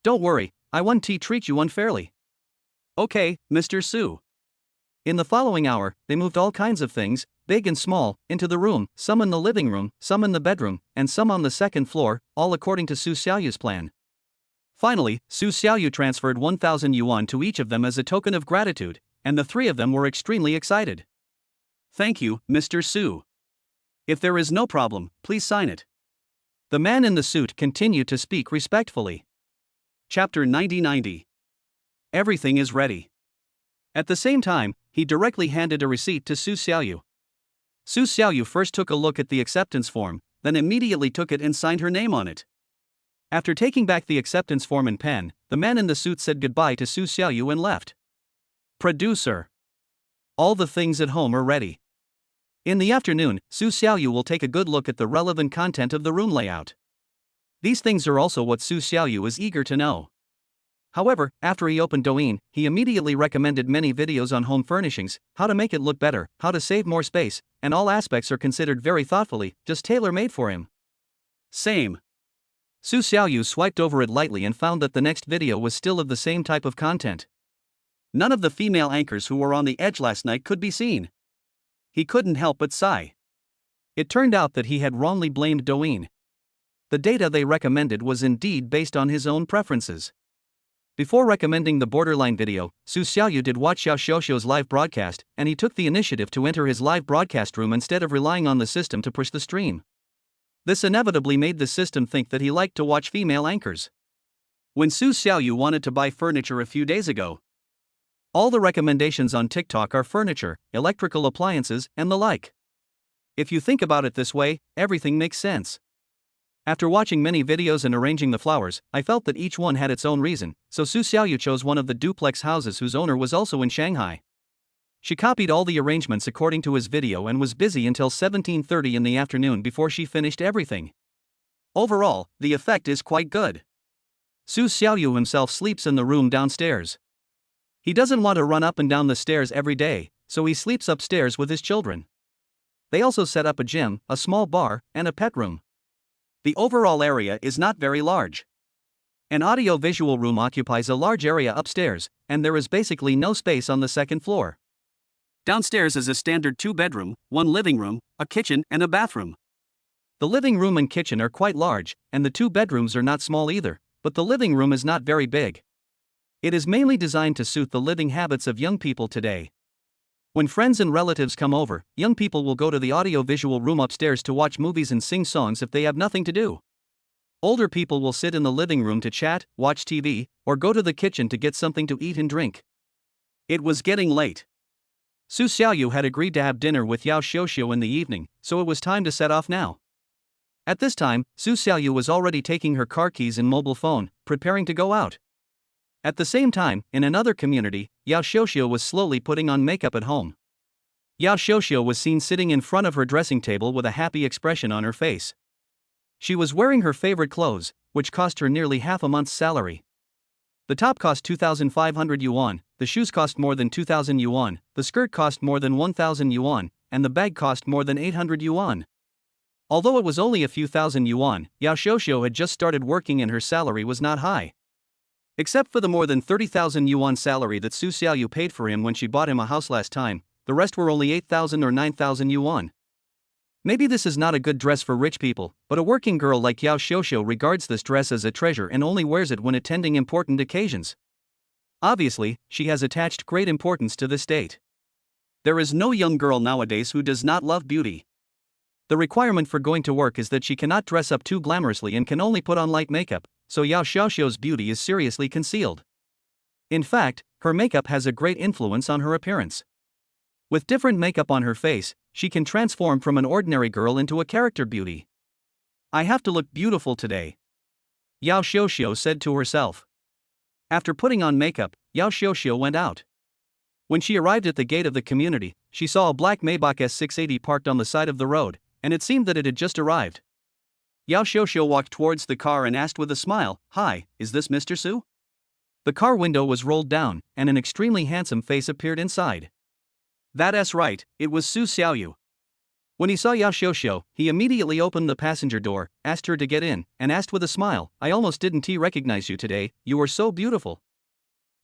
Don't worry, I won't treat you unfairly. Okay, Mr. Su. In the following hour, they moved all kinds of things, big and small, into the room, some in the living room, some in the bedroom, and some on the second floor, all according to Su Xiaoyu's plan. Finally, Su Xiaoyu transferred 1,000 yuan to each of them as a token of gratitude, and the three of them were extremely excited. Thank you, Mr. Su. If there is no problem, please sign it. The man in the suit continued to speak respectfully. Chapter 90. Everything is ready. At the same time, he directly handed a receipt to Su Xiaoyu. Su Xiaoyu first took a look at the acceptance form, then immediately took it and signed her name on it. After taking back the acceptance form and pen, the man in the suit said goodbye to Su Xiaoyu and left. Producer. All the things at home are ready. In the afternoon, Su Xiaoyu will take a good look at the relevant content of the room layout. These things are also what Su Xiaoyu is eager to know. However, after he opened Douyin, he immediately recommended many videos on home furnishings, how to make it look better, how to save more space, and all aspects are considered very thoughtfully, just tailor-made for him. Same. Su Xiaoyu swiped over it lightly and found that the next video was still of the same type of content. None of the female anchors who were on the edge last night could be seen. He couldn't help but sigh. It turned out that he had wrongly blamed Douyin. The data they recommended was indeed based on his own preferences. Before recommending the borderline video, Su Xiaoyu did watch Xiao Xiaoxiu's live broadcast, and he took the initiative to enter his live broadcast room instead of relying on the system to push the stream. This inevitably made the system think that he liked to watch female anchors. When Su Xiaoyu wanted to buy furniture a few days ago, all the recommendations on TikTok are furniture, electrical appliances, and the like. If you think about it this way, everything makes sense. After watching many videos and arranging the flowers, I felt that each one had its own reason, so Su Xiaoyu chose one of the duplex houses whose owner was also in Shanghai. She copied all the arrangements according to his video and was busy until 17:30 in the afternoon before she finished everything. Overall, the effect is quite good. Su Xiaoyu himself sleeps in the room downstairs. He doesn't want to run up and down the stairs every day, so he sleeps upstairs with his children. They also set up a gym, a small bar, and a pet room. The overall area is not very large. An audio-visual room occupies a large area upstairs, and there is basically no space on the second floor. Downstairs is a standard 2-bedroom, 1 living room, a kitchen, and a bathroom. The living room and kitchen are quite large, and the 2 bedrooms are not small either, but the living room is not very big. It is mainly designed to suit the living habits of young people today. When friends and relatives come over, young people will go to the audio-visual room upstairs to watch movies and sing songs if they have nothing to do. Older people will sit in the living room to chat, watch TV, or go to the kitchen to get something to eat and drink. It was getting late. Su Xiaoyu had agreed to have dinner with Yao Xiuxiu in the evening, so it was time to set off now. At this time, Su Xiaoyu was already taking her car keys and mobile phone, preparing to go out. At the same time, in another community, Yao Xiuxiu was slowly putting on makeup at home. Yao Xiuxiu was seen sitting in front of her dressing table with a happy expression on her face. She was wearing her favorite clothes, which cost her nearly half a month's salary. The top cost 2,500 yuan, the shoes cost more than 2,000 yuan, the skirt cost more than 1,000 yuan, and the bag cost more than 800 yuan. Although it was only a few thousand yuan, Yao Xiuxiu had just started working and her salary was not high. Except for the more than 30,000 yuan salary that Su Xiaoyu paid for him when she bought him a house last time, the rest were only 8,000 or 9,000 yuan. Maybe this is not a good dress for rich people, but a working girl like Yao Xiuxiu regards this dress as a treasure and only wears it when attending important occasions. Obviously, she has attached great importance to this date. There is no young girl nowadays who does not love beauty. The requirement for going to work is that she cannot dress up too glamorously and can only put on light makeup, so Yao Xiuxiu's beauty is seriously concealed. In fact, her makeup has a great influence on her appearance. With different makeup on her face, she can transform from an ordinary girl into a character beauty. I have to look beautiful today, Yao Xiuxiu said to herself. After putting on makeup, Yao Xiuxiu went out. When she arrived at the gate of the community, she saw a black Maybach S680 parked on the side of the road, and it seemed that it had just arrived. Yao Xiuxiu walked towards the car and asked with a smile, "Hi, is this Mr. Su?" The car window was rolled down, and an extremely handsome face appeared inside. That's right, it was Su Xiaoyu. When he saw Yao Xiuxiu, he immediately opened the passenger door, asked her to get in, and asked with a smile, "I almost didn't recognize you today, you are so beautiful."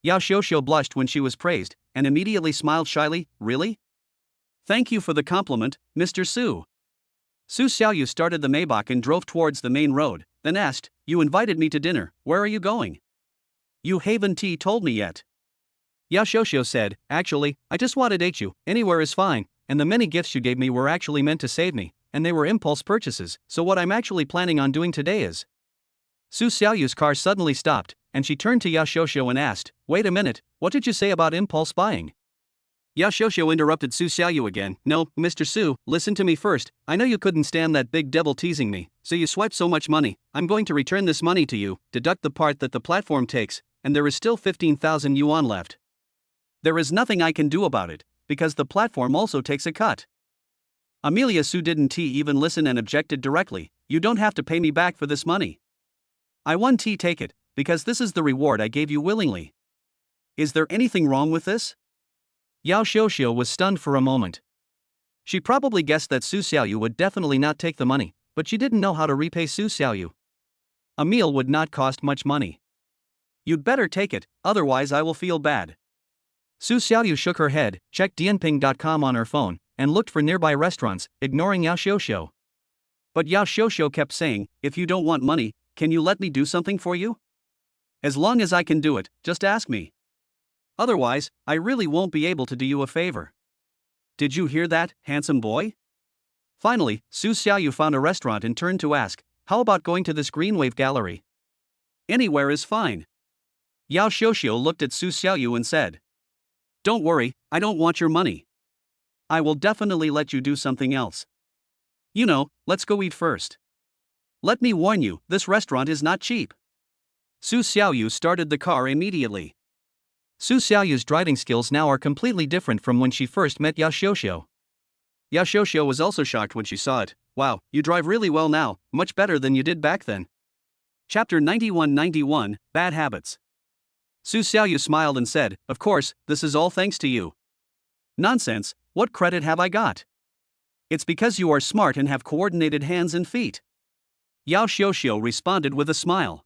Yao Xiuxiu blushed when she was praised, and immediately smiled shyly, "Really? Thank you for the compliment, Mr. Su." Su Xiaoyu started the Maybach and drove towards the main road, then asked, "You invited me to dinner, where are you going? You haven't told me yet." Yao Xiuxiu said, "Actually, I just wanted to date you, anywhere is fine, and the many gifts you gave me were actually meant to save me, and they were impulse purchases, so what I'm actually planning on doing today is." Su Xiaoyu's car suddenly stopped, and she turned to Yao Xiuxiu and asked, "Wait a minute, what did you say about impulse buying?" Yao Xiuxiu interrupted Su Xiaoyu again, "No, Mr. Su, listen to me first, I know you couldn't stand that big devil teasing me, so you swiped so much money, I'm going to return this money to you, deduct the part that the platform takes, and there is still 15,000 yuan left. There is nothing I can do about it, because the platform also takes a cut." Amelia Su didn't even listen and objected directly, "You don't have to pay me back for this money. I won't take it, because this is the reward I gave you willingly. Is there anything wrong with this?" Yao Xiuxiu was stunned for a moment. She probably guessed that Su Xiaoyu would definitely not take the money, but she didn't know how to repay Su Xiaoyu. A meal would not cost much money. "You'd better take it, otherwise I will feel bad." Su Xiaoyu shook her head, checked dianping.com on her phone, and looked for nearby restaurants, ignoring Yao Xiuxiu. But Yao Xiuxiu kept saying, "If you don't want money, can you let me do something for you? As long as I can do it, just ask me. Otherwise, I really won't be able to do you a favor." Did you hear that, handsome boy? Finally, Su Xiaoyu found a restaurant and turned to ask, "How about going to this green wave gallery?" "Anywhere is fine." Yao Xiuxiu looked at Su Xiaoyu and said, "Don't worry, I don't want your money. I will definitely let you do something else. You know, let's go eat first. Let me warn you, this restaurant is not cheap." Su Xiaoyu started the car immediately. Su Xiaoyu's driving skills now are completely different from when she first met Yao Xiuxiu. Yao Xiuxiu was also shocked when she saw it. "Wow, you drive really well now, much better than you did back then." Chapter 91 Bad Habits. Su Xiaoyu smiled and said, "Of course, this is all thanks to you." "Nonsense, what credit have I got? It's because you are smart and have coordinated hands and feet." Yao Xiuxiu responded with a smile.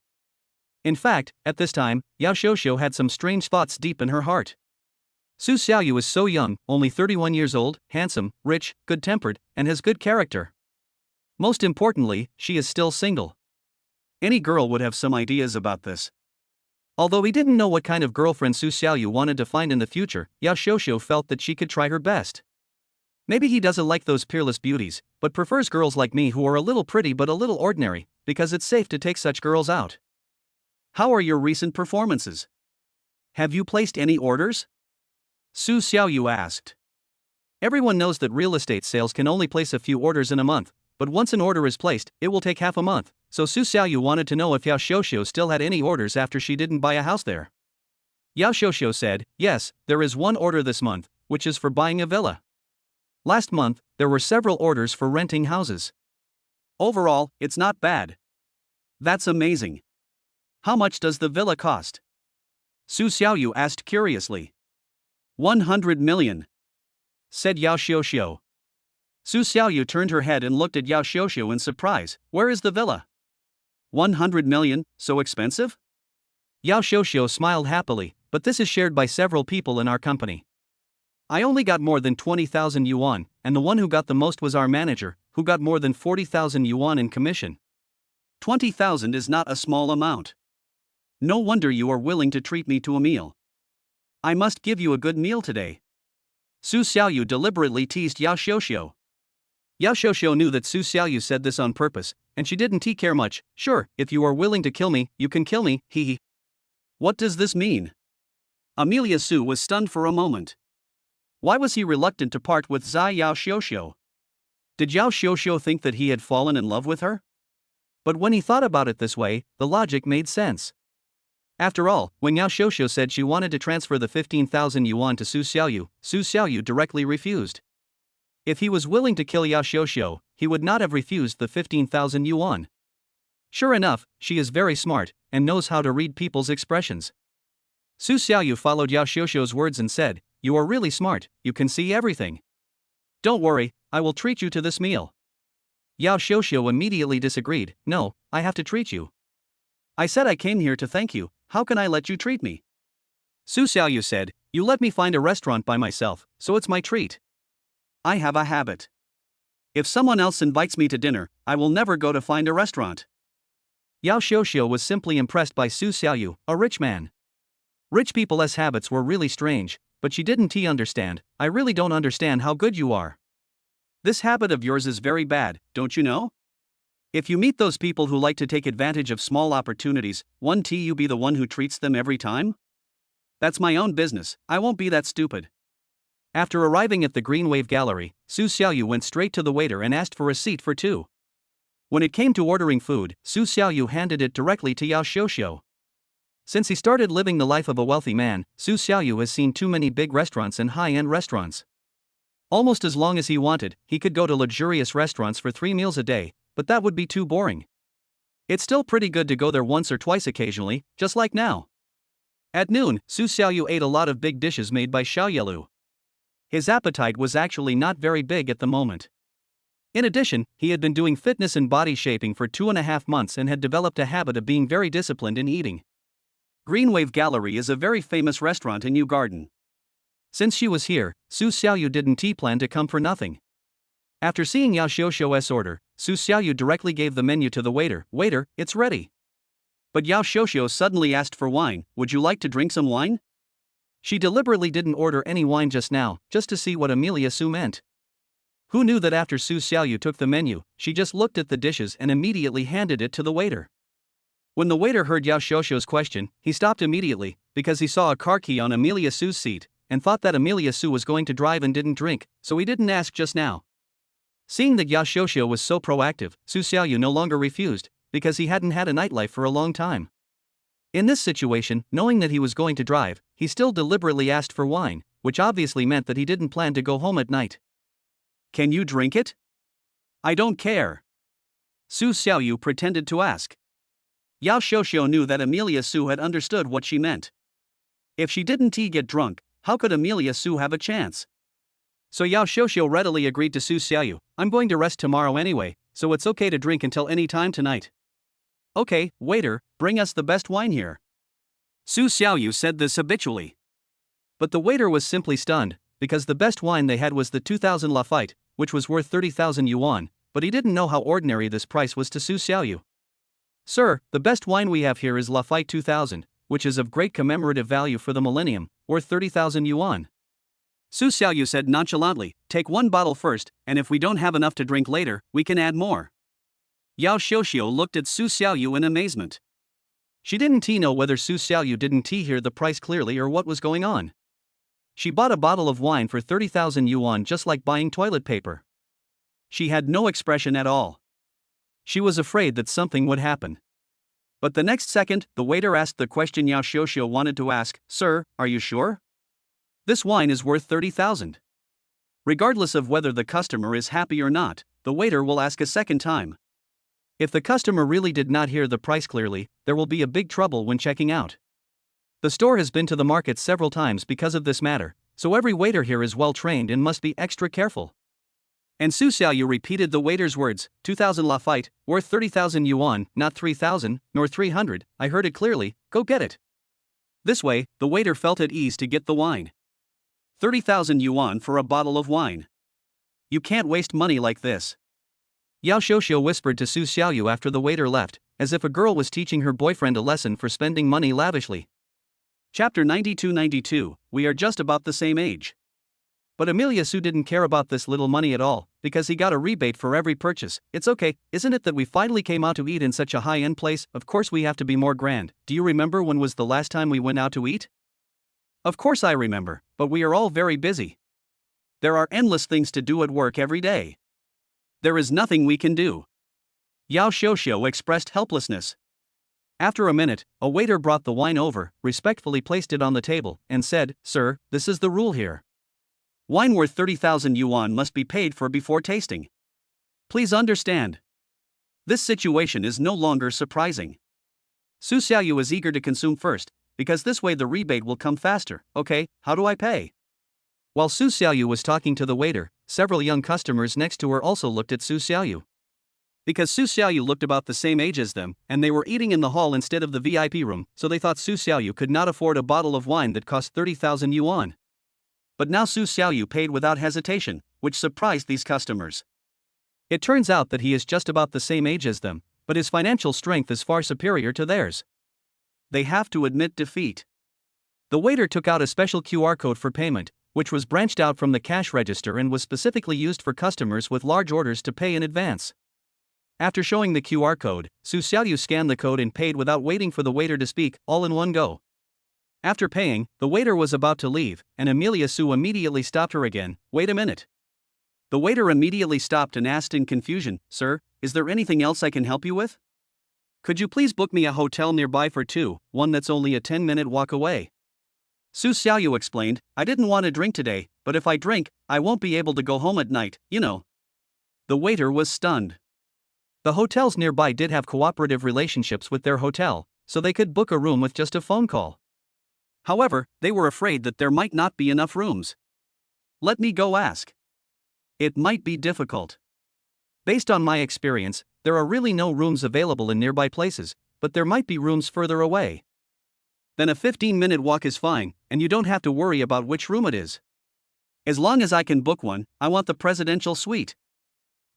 In fact, at this time, Yao Xiuxiu had some strange thoughts deep in her heart. Su Xiaoyu is so young, only 31 years old, handsome, rich, good-tempered, and has good character. Most importantly, she is still single. Any girl would have some ideas about this. Although he didn't know what kind of girlfriend Su Xiaoyu wanted to find in the future, Yao Xiuxiu felt that she could try her best. Maybe he doesn't like those peerless beauties, but prefers girls like me who are a little pretty but a little ordinary, because it's safe to take such girls out. How are your recent performances? Have you placed any orders? Su Xiaoyu asked. Everyone knows that real estate sales can only place a few orders in a month, but once an order is placed, it will take half a month, so Su Xiaoyu wanted to know if Yao Xiuxiu still had any orders after she didn't buy a house there. Yao Xiuxiu said, yes, there is one order this month, which is for buying a villa. Last month, there were several orders for renting houses. Overall, it's not bad. That's amazing. How much does the villa cost? Su Xiaoyu asked curiously. 100 million. Said Yao Xiuxiu. Su Xiaoyu turned her head and looked at Yao Xiuxiu in surprise. Where is the villa? 100 million, so expensive? Yao Xiuxiu smiled happily, but this is shared by several people in our company. I only got more than 20,000 yuan, and the one who got the most was our manager, who got more than 40,000 yuan in commission. 20,000 is not a small amount. No wonder you are willing to treat me to a meal. I must give you a good meal today. Su Xiaoyu deliberately teased Yao Xiuxiu. Yao Xiuxiu knew that Su Xiaoyu said this on purpose, and she didn't care much. Sure, if you are willing to kill me, you can kill me, hee. What does this mean? Amelia Su was stunned for a moment. Why was he reluctant to part with Yao Xiuxiu? Did Yao Xiuxiu think that he had fallen in love with her? But when he thought about it this way, the logic made sense. After all, when Yao Xiuxiu said she wanted to transfer the 15,000 yuan to Su Xiaoyu directly refused. If he was willing to kill Yao Xiuxiu, he would not have refused the 15,000 yuan. Sure enough, she is very smart, and knows how to read people's expressions. Su Xiaoyu followed Yao Xiuxiu's words and said, you are really smart, you can see everything. Don't worry, I will treat you to this meal. Yao Xiuxiu immediately disagreed, no, I have to treat you. I said I came here to thank you, how can I let you treat me? Su Xiaoyu said, you let me find a restaurant by myself, so it's my treat. I have a habit. If someone else invites me to dinner, I will never go to find a restaurant. Yao Xiuxiu was simply impressed by Su Xiaoyu, a rich man. Rich people's habits were really strange, but she didn't understand. I really don't understand how good you are. This habit of yours is very bad, don't you know? If you meet those people who like to take advantage of small opportunities, won't you be the one who treats them every time? That's my own business, I won't be that stupid. After arriving at the Green Wave Gallery, Su Xiaoyu went straight to the waiter and asked for a seat for two. When it came to ordering food, Su Xiaoyu handed it directly to Yao Xiuxiu. Since he started living the life of a wealthy man, Su Xiaoyu has seen too many big restaurants and high-end restaurants. Almost as long as he wanted, he could go to luxurious restaurants for 3 meals a day, but that would be too boring. It's still pretty good to go there once or twice occasionally, just like now. At noon, Su Xiaoyu ate a lot of big dishes made by Xiaoyelu. His appetite was actually not very big at the moment. In addition, he had been doing fitness and body shaping for 2.5 months and had developed a habit of being very disciplined in eating. Green Wave Gallery is a very famous restaurant in New Garden. Since she was here, Su Xiaoyu didn't plan to come for nothing. After seeing Yao Xiuxiu's order, Su Xiaoyu directly gave the menu to the waiter. Waiter, it's ready. But Yao Xiuxiu suddenly asked for wine. Would you like to drink some wine? She deliberately didn't order any wine just now, just to see what Amelia Su meant. Who knew that after Su Xiaoyu took the menu, she just looked at the dishes and immediately handed it to the waiter. When the waiter heard Yao Xiuxiu's question, he stopped immediately, because he saw a car key on Amelia Su's seat, and thought that Amelia Su was going to drive and didn't drink, so he didn't ask just now. Seeing that Yao Xiuxiu was so proactive, Su Xiaoyu no longer refused, because he hadn't had a nightlife for a long time. In this situation, knowing that he was going to drive, he still deliberately asked for wine, which obviously meant that he didn't plan to go home at night. Can you drink it? I don't care. Su Xiaoyu pretended to ask. Yao Xiuxiu knew that Amelia Su had understood what she meant. If she didn't get drunk, how could Amelia Su have a chance? So Yao Xiuxiu readily agreed to Su Xiaoyu. I'm going to rest tomorrow anyway, so it's okay to drink until any time tonight. Okay, waiter, bring us the best wine here. Su Xiaoyu said this habitually. But the waiter was simply stunned, because the best wine they had was the 2000 Lafite, which was worth 30,000 yuan, but he didn't know how ordinary this price was to Su Xiaoyu. Sir, the best wine we have here is Lafite 2000, which is of great commemorative value for the millennium, worth 30,000 yuan. Su Xiaoyu said nonchalantly, take one bottle first, and if we don't have enough to drink later, we can add more. Yao Xiuxiu looked at Su Xiaoyu in amazement. She didn't know whether Su Xiaoyu didn't hear the price clearly or what was going on. She bought a bottle of wine for 30,000 yuan just like buying toilet paper. She had no expression at all. She was afraid that something would happen. But the next second, the waiter asked the question Yao Xiuxiu wanted to ask: "Sir, are you sure? This wine is worth 30,000. Regardless of whether the customer is happy or not, the waiter will ask a second time. If the customer really did not hear the price clearly, there will be a big trouble when checking out. The store has been to the market several times because of this matter, so every waiter here is well trained and must be extra careful." And Su Xiaoyu repeated the waiter's words: 2,000 Lafite, worth 30,000 yuan, not 3,000, nor 300, I heard it clearly, go get it. This way, the waiter felt at ease to get the wine. 30,000 yuan for a bottle of wine. You can't waste money like this. Yao Xiuxiu whispered to Su Xiaoyu after the waiter left, as if a girl was teaching her boyfriend a lesson for spending money lavishly. Chapter 92-92, we are just about the same age. But Amelia Su didn't care about this little money at all, because he got a rebate for every purchase. It's okay, isn't it that we finally came out to eat in such a high-end place? Of course we have to be more grand. Do you remember when was the last time we went out to eat? Of course I remember, but we are all very busy. There are endless things to do at work every day. There is nothing we can do. Yao Xiuxiu expressed helplessness. After a minute, a waiter brought the wine over, respectfully placed it on the table, and said, "Sir, this is the rule here. Wine worth 30,000 yuan must be paid for before tasting. Please understand. This situation is no longer surprising. Su Xiaoyu is eager to consume first, because this way the rebate will come faster. Okay, how do I pay?" While Su Xiaoyu was talking to the waiter, several young customers next to her also looked at Su Xiaoyu. Because Su Xiaoyu looked about the same age as them, and they were eating in the hall instead of the VIP room, so they thought Su Xiaoyu could not afford a bottle of wine that cost 30,000 yuan. But now Su Xiaoyu paid without hesitation, which surprised these customers. It turns out that he is just about the same age as them, but his financial strength is far superior to theirs. They have to admit defeat. The waiter took out a special QR code for payment, which was branched out from the cash register and was specifically used for customers with large orders to pay in advance. After showing the QR code, Su Xiaoyu scanned the code and paid without waiting for the waiter to speak, all in one go. After paying, the waiter was about to leave, and Amelia Su immediately stopped her again. "Wait a minute." The waiter immediately stopped and asked in confusion, "Sir, is there anything else I can help you with? Could you please book me a hotel nearby for two, one that's only a 10-minute walk away?" Su Xiaoyu explained, "I didn't want to drink today, but if I drink, I won't be able to go home at night, you know." The waiter was stunned. The hotels nearby did have cooperative relationships with their hotel, so they could book a room with just a phone call. However, they were afraid that there might not be enough rooms. "Let me go ask. It might be difficult. Based on my experience, there are really no rooms available in nearby places, but there might be rooms further away." Then a 15-minute walk is fine, and you don't have to worry about which room it is. As long as I can book one, I want the presidential suite.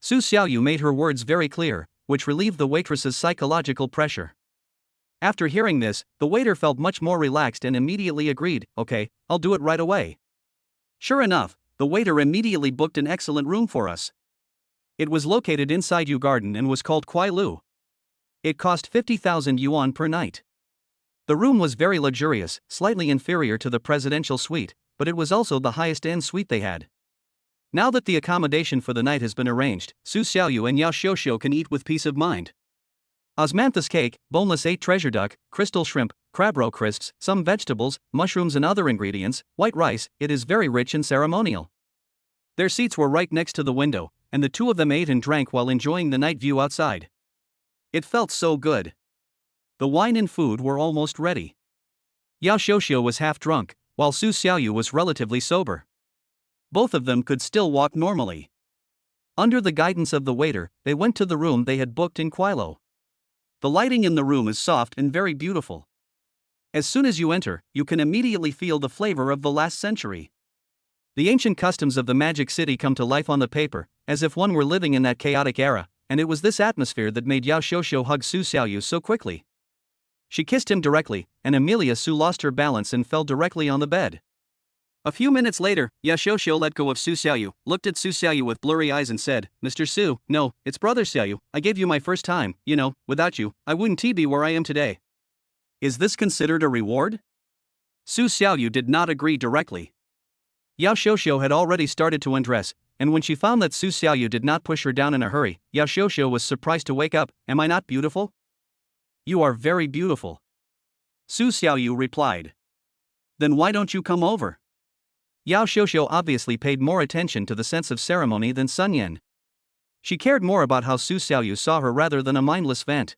Su Xiaoyu made her words very clear, which relieved the waitress's psychological pressure. After hearing this, the waiter felt much more relaxed and immediately agreed, "Okay, I'll do it right away." Sure enough, the waiter immediately booked an excellent room for us. It was located inside Yu Garden and was called Kuai Lu. It cost 50,000 yuan per night. The room was very luxurious, slightly inferior to the presidential suite, but it was also the highest-end suite they had. Now that the accommodation for the night has been arranged, Su Xiaoyu and Yao Xiuxiu can eat with peace of mind. Osmanthus cake, boneless 8 treasure duck, crystal shrimp, crab roe crisps, some vegetables, mushrooms and other ingredients, white rice, it is very rich and ceremonial. Their seats were right next to the window, and the two of them ate and drank while enjoying the night view outside. It felt so good. The wine and food were almost ready. Yao Xiuxiu was half drunk, while Su Xiaoyu was relatively sober. Both of them could still walk normally. Under the guidance of the waiter, they went to the room they had booked in Kuailo. The lighting in the room is soft and very beautiful. As soon as you enter, you can immediately feel the flavor of the last century. The ancient customs of the Magic City come to life on the paper, as if one were living in that chaotic era, and it was this atmosphere that made Yao Xiuxiu hug Su Xiaoyu so quickly. She kissed him directly, and Amelia Su lost her balance and fell directly on the bed. A few minutes later, Yao Xiuxiu let go of Su Xiaoyu, looked at Su Xiaoyu with blurry eyes and said, "Mr. Su, no, it's Brother Xiaoyu, I gave you my first time, you know, without you, I wouldn't be where I am today. Is this considered a reward?" Su Xiaoyu did not agree directly. Yao Xiuxiu had already started to undress, and when she found that Su Xiaoyu did not push her down in a hurry, Yao Xiuxiu was surprised to wake up. Am I not beautiful? You are very beautiful. Su Xiaoyu replied. Then why don't you come over? Yao Xiuxiu obviously paid more attention to the sense of ceremony than Sun Yan. She cared more about how Su Xiaoyu saw her rather than a mindless vent.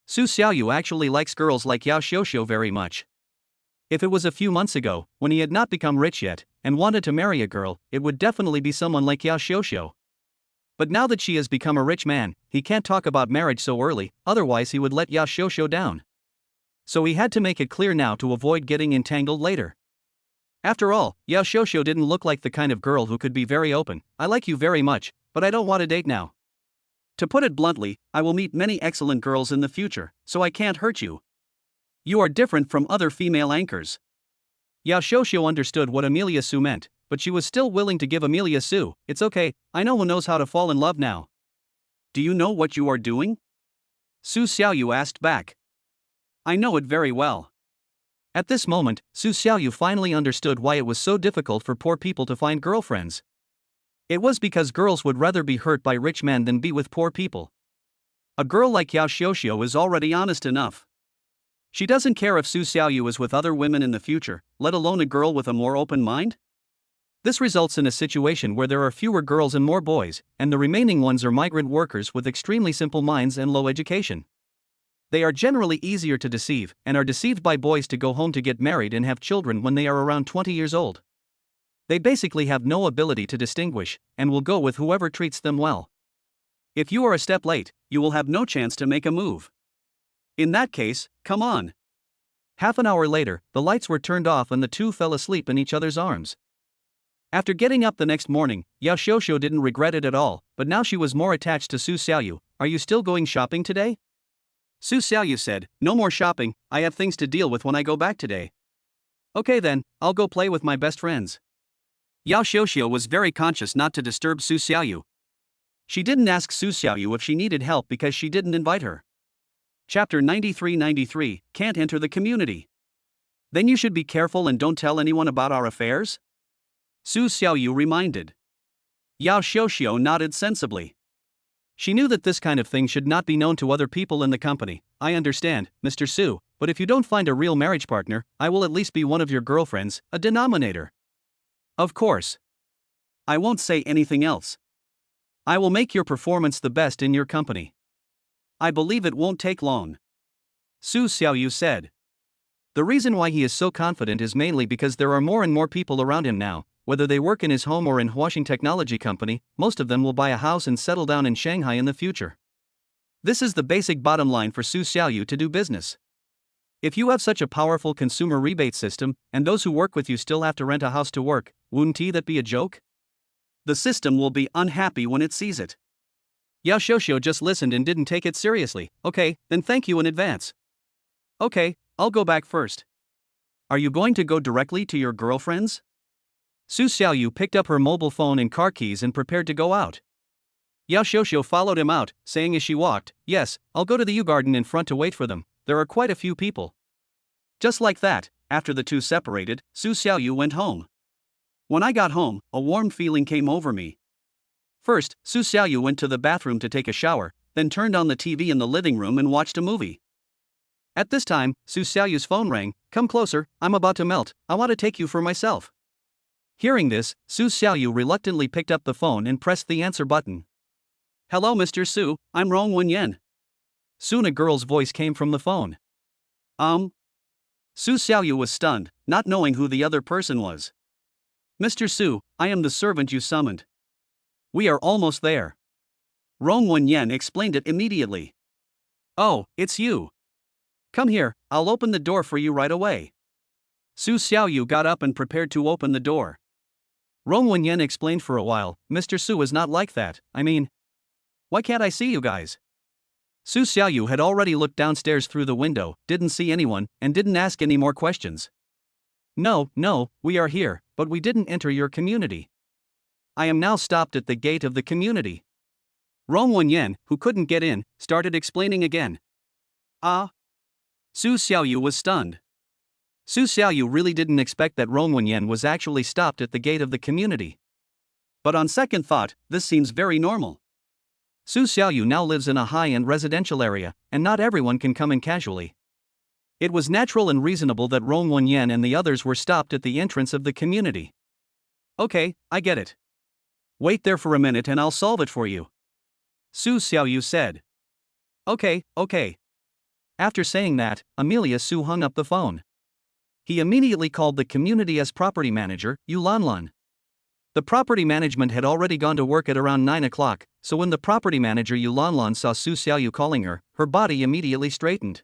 Su Xiaoyu actually likes girls like Yao Xiuxiu very much. If it was a few months ago, when he had not become rich yet, and wanted to marry a girl, it would definitely be someone like Yao Xiuxiu. But now that she has become a rich man, he can't talk about marriage so early, otherwise he would let Yao Xiuxiu down. So he had to make it clear now to avoid getting entangled later. After all, Yao Xiuxiu didn't look like the kind of girl who could be very open. I like you very much, but I don't want to date now. To put it bluntly, I will meet many excellent girls in the future, so I can't hurt you. You are different from other female anchors. Yao Xiuxiu understood what Amelia Su meant, but she was still willing to give Amelia Su. It's okay, I know who knows how to fall in love now. Do you know what you are doing? Su Xiaoyu asked back. I know it very well. At this moment, Su Xiaoyu finally understood why it was so difficult for poor people to find girlfriends. It was because girls would rather be hurt by rich men than be with poor people. A girl like Yao Xiuxiu is already honest enough. She doesn't care if Su Xiaoyu is with other women in the future, let alone a girl with a more open mind. This results in a situation where there are fewer girls and more boys, and the remaining ones are migrant workers with extremely simple minds and low education. They are generally easier to deceive, and are deceived by boys to go home to get married and have children when they are around 20 years old. They basically have no ability to distinguish, and will go with whoever treats them well. If you are a step late, you will have no chance to make a move. In that case, come on. Half an hour later, the lights were turned off and the two fell asleep in each other's arms. After getting up the next morning, Yao Xiuxiu didn't regret it at all, but now she was more attached to Su Xiaoyu. Are you still going shopping today? Su Xiaoyu said, no more shopping, I have things to deal with when I go back today. Okay then, I'll go play with my best friends. Yao Xiuxiu was very conscious not to disturb Su Xiaoyu. She didn't ask Su Xiaoyu if she needed help because she didn't invite her. Chapter 93-93, Can't enter the community. Then you should be careful and don't tell anyone about our affairs? Su Xiaoyu reminded. Yao Xiuxiu nodded sensibly. She knew that this kind of thing should not be known to other people in the company. I understand, Mr. Su, but if you don't find a real marriage partner, I will at least be one of your girlfriends, a denominator. Of course. I won't say anything else. I will make your performance the best in your company. I believe it won't take long. Su Xiaoyu said. The reason why he is so confident is mainly because there are more and more people around him now. Whether they work in his home or in Huaxing Technology Company, most of them will buy a house and settle down in Shanghai in the future. This is the basic bottom line for Su Xiaoyu to do business. If you have such a powerful consumer rebate system, and those who work with you still have to rent a house to work, wouldn't that be a joke? The system will be unhappy when it sees it. Yao Xiuxiu just listened and didn't take it seriously. Okay, then thank you in advance. Okay, I'll go back first. Are you going to go directly to your girlfriend's? Su Xiaoyu picked up her mobile phone and car keys and prepared to go out. Yao Xiuxiu followed him out, saying as she walked, yes, I'll go to the U-Garden in front to wait for them, there are quite a few people. Just like that, after the two separated, Su Xiaoyu went home. When I got home, a warm feeling came over me. First, Su Xiaoyu went to the bathroom to take a shower, then turned on the TV in the living room and watched a movie. At this time, Su Xiaoyu's phone rang. Come closer, I'm about to melt, I want to take you for myself. Hearing this, Su Xiaoyu reluctantly picked up the phone and pressed the answer button. Hello Mr. Su, I'm Rong Wenyan. Soon a girl's voice came from the phone. Su Xiaoyu was stunned, not knowing who the other person was. Mr. Su, I am the servant you summoned. We are almost there. Rong Wenyan explained it immediately. Oh, it's you. Come here, I'll open the door for you right away. Su Xiaoyu got up and prepared to open the door. Rong Wenyan explained for a while, Mr. Su is not like that, I mean, why can't I see you guys? Su Xiaoyu had already looked downstairs through the window, didn't see anyone, and didn't ask any more questions. No, we are here, but we didn't enter your community. I am now stopped at the gate of the community. Rong Wenyan, who couldn't get in, started explaining again. Su Xiaoyu was stunned. Su Xiaoyu really didn't expect that Rong Wenyan was actually stopped at the gate of the community. But on second thought, this seems very normal. Su Xiaoyu now lives in a high-end residential area, and not everyone can come in casually. It was natural and reasonable that Rong Wenyan and the others were stopped at the entrance of the community. Okay, I get it. Wait there for a minute and I'll solve it for you, Su Xiaoyu said. Okay. After saying that, Amelia Su hung up the phone. He immediately called the community's property manager, Yu Lanlan. The property management had already gone to work at around 9 o'clock, so when the property manager Yu Lanlan saw Su Xiaoyu calling her body immediately straightened.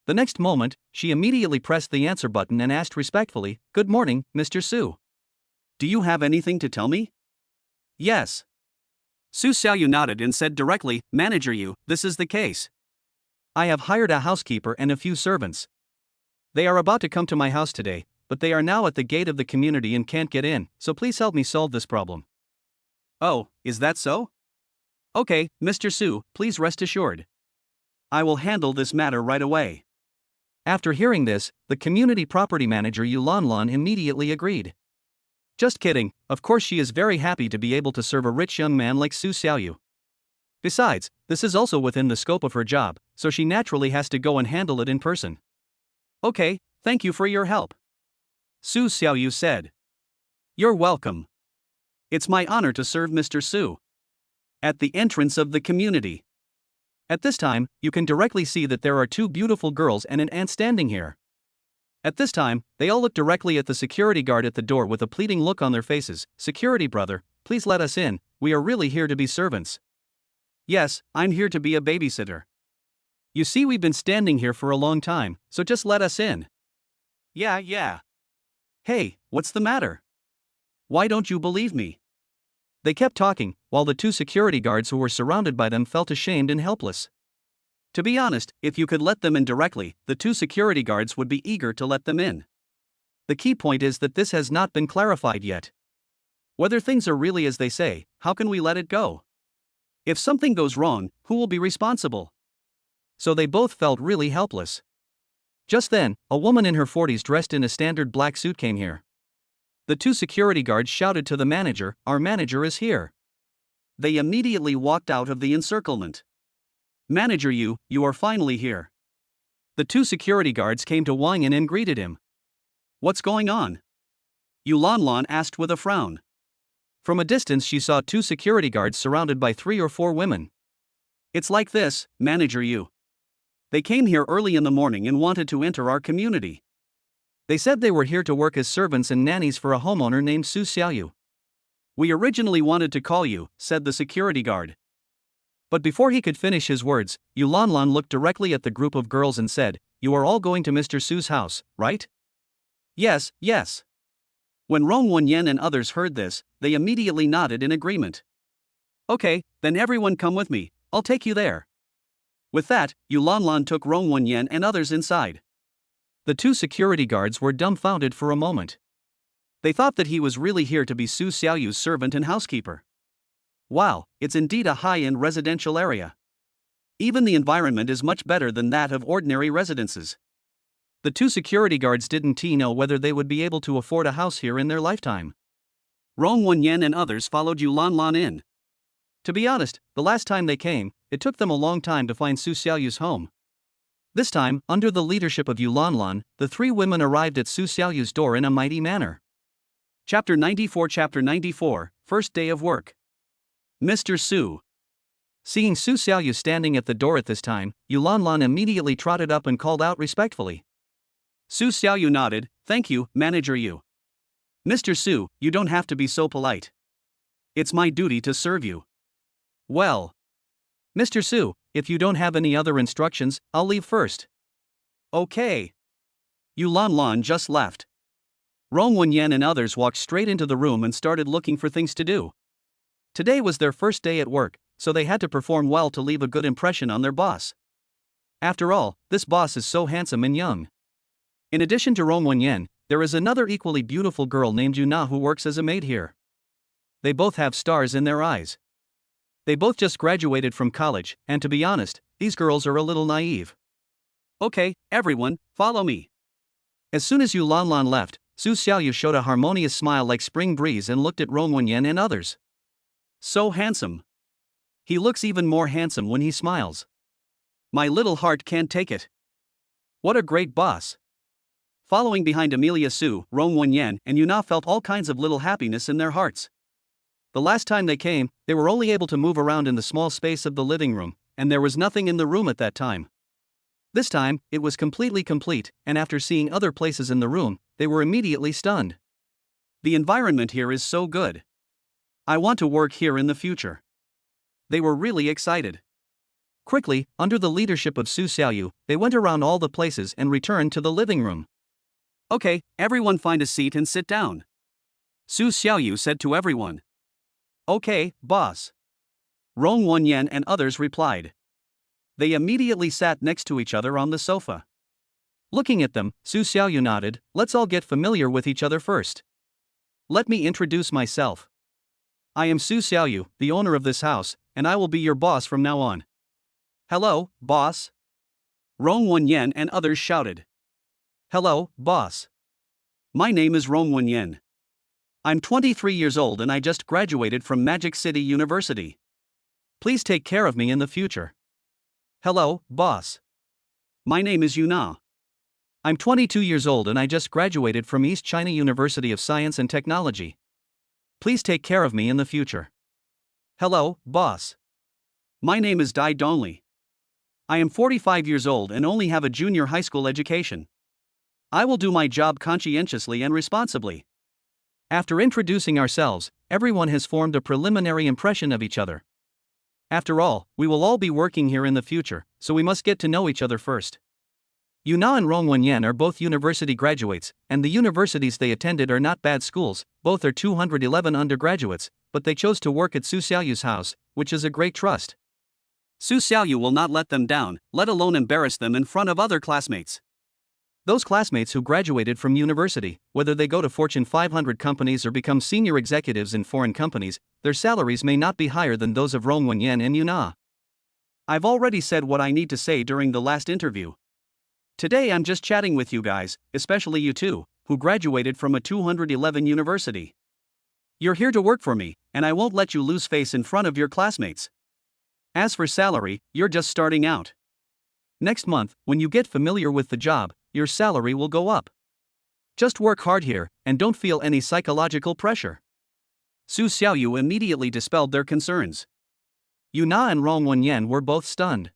The next moment, she immediately pressed the answer button and asked respectfully, "Good morning, Mr. Su. Do you have anything to tell me?" "Yes." Su Xiaoyu nodded and said directly, "Manager Yu, this is the case. I have hired a housekeeper and a few servants. They are about to come to my house today, but they are now at the gate of the community and can't get in, so please help me solve this problem." "Oh, is that so? Okay, Mr. Su, please rest assured. I will handle this matter right away." After hearing this, the community property manager Yu Lanlan immediately agreed. Just kidding, of course she is very happy to be able to serve a rich young man like Su Xiaoyu. Besides, this is also within the scope of her job, so she naturally has to go and handle it in person. "Okay, thank you for your help," Su Xiaoyu said. "You're welcome. It's my honor to serve Mr. Su." At the entrance of the community. At this time, you can directly see that there are two beautiful girls and an aunt standing here. At this time, they all look directly at the security guard at the door with a pleading look on their faces. "Security brother, please let us in, we are really here to be servants." "Yes, I'm here to be a babysitter. You see, we've been standing here for a long time, so just let us in." Yeah. "Hey, what's the matter? Why don't you believe me?" They kept talking, while the two security guards who were surrounded by them felt ashamed and helpless. To be honest, if you could let them in directly, the two security guards would be eager to let them in. The key point is that this has not been clarified yet. Whether things are really as they say, how can we let it go? If something goes wrong, who will be responsible? So they both felt really helpless. Just then, a woman in her 40s dressed in a standard black suit came here. The two security guards shouted to the manager, "Our manager is here." They immediately walked out of the encirclement. "Manager Yu, you are finally here." The two security guards came to Wang Yin and greeted him. "What's going on?" Yu Lanlan asked with a frown. From a distance she saw two security guards surrounded by 3 or 4 women. "It's like this, Manager Yu. They came here early in the morning and wanted to enter our community. They said they were here to work as servants and nannies for a homeowner named Su Xiaoyu. We originally wanted to call you," said the security guard. But before he could finish his words, Yu Lanlan looked directly at the group of girls and said, "You are all going to Mr. Su's house, right?" Yes. When Rong Wenyan and others heard this, they immediately nodded in agreement. "Okay, then everyone come with me, I'll take you there." With that, Yu Lanlan took Rong Wenyan and others inside. The two security guards were dumbfounded for a moment. They thought that he was really here to be Su Xiaoyu's servant and housekeeper. Wow, it's indeed a high-end residential area. Even the environment is much better than that of ordinary residences. The two security guards didn't know whether they would be able to afford a house here in their lifetime. Rong Wenyan and others followed Yu Lanlan in. To be honest, the last time they came, it took them a long time to find Su Xiaoyu's home. This time, under the leadership of Yu Lanlan, the 3 women arrived at Su Xiaoyu's door in a mighty manner. Chapter 94, First Day of Work. Mr. Su. Seeing Su Xiaoyu standing at the door at this time, Yu Lanlan immediately trotted up and called out respectfully. Su Xiaoyu nodded, "Thank you, Manager Yu. Mr. Su, you don't have to be so polite. It's my duty to serve you." "Well, Mr. Su, if you don't have any other instructions, I'll leave first." "Okay." Yu Lanlan just left. Rong Wenyan and others walked straight into the room and started looking for things to do. Today was their first day at work, so they had to perform well to leave a good impression on their boss. After all, this boss is so handsome and young. In addition to Rong Wenyan, there is another equally beautiful girl named Yuna who works as a maid here. They both have stars in their eyes. They both just graduated from college, and to be honest, these girls are a little naive. "Okay, everyone, follow me." As soon as Yu Lanlan left, Su Xiaoyu showed a harmonious smile like spring breeze and looked at Rong Wenyan and others. So handsome. He looks even more handsome when he smiles. My little heart can't take it. What a great boss. Following behind Amelia Su, Rong Wenyan and Yuna felt all kinds of little happiness in their hearts. The last time they came, they were only able to move around in the small space of the living room, and there was nothing in the room at that time. This time, it was completely complete, and after seeing other places in the room, they were immediately stunned. The environment here is so good. I want to work here in the future. They were really excited. Quickly, under the leadership of Su Xiaoyu, they went around all the places and returned to the living room. Okay, everyone find a seat and sit down. Su Xiaoyu said to everyone. Okay, boss. Rong Wenyan and others replied. They immediately sat next to each other on the sofa. Looking at them, Su Xiaoyu nodded. Let's all get familiar with each other first. Let me introduce myself. I am Su Xiaoyu, the owner of this house, and I will be your boss from now on. Hello, boss. Rong Wenyan and others shouted. Hello, boss. My name is Rong Wenyan. I'm 23 years old and I just graduated from Magic City University. Please take care of me in the future. Hello, boss. My name is Yuna. I'm 22 years old and I just graduated from East China University of Science and Technology. Please take care of me in the future. Hello, boss. My name is Dai Dongli. I am 45 years old and only have a junior high school education. I will do my job conscientiously and responsibly. After introducing ourselves, everyone has formed a preliminary impression of each other. After all, we will all be working here in the future, so we must get to know each other first. Yuna and Rong Wenyan are both university graduates, and the universities they attended are not bad schools. Both are 211 undergraduates, but they chose to work at Su Xiaoyu's house, which is a great trust. Su Xiaoyu will not let them down, let alone embarrass them in front of other classmates. Those classmates who graduated from university, whether they go to Fortune 500 companies or become senior executives in foreign companies, their salaries may not be higher than those of Rong Wenyan and Yuna. I've already said what I need to say during the last interview. Today I'm just chatting with you guys, especially you two, who graduated from a 211 university. You're here to work for me, and I won't let you lose face in front of your classmates. As for salary, you're just starting out. Next month, when you get familiar with the job, your salary will go up. Just work hard here, and don't feel any psychological pressure. Su Xiaoyu immediately dispelled their concerns. Yuna and Rong Wenyan were both stunned.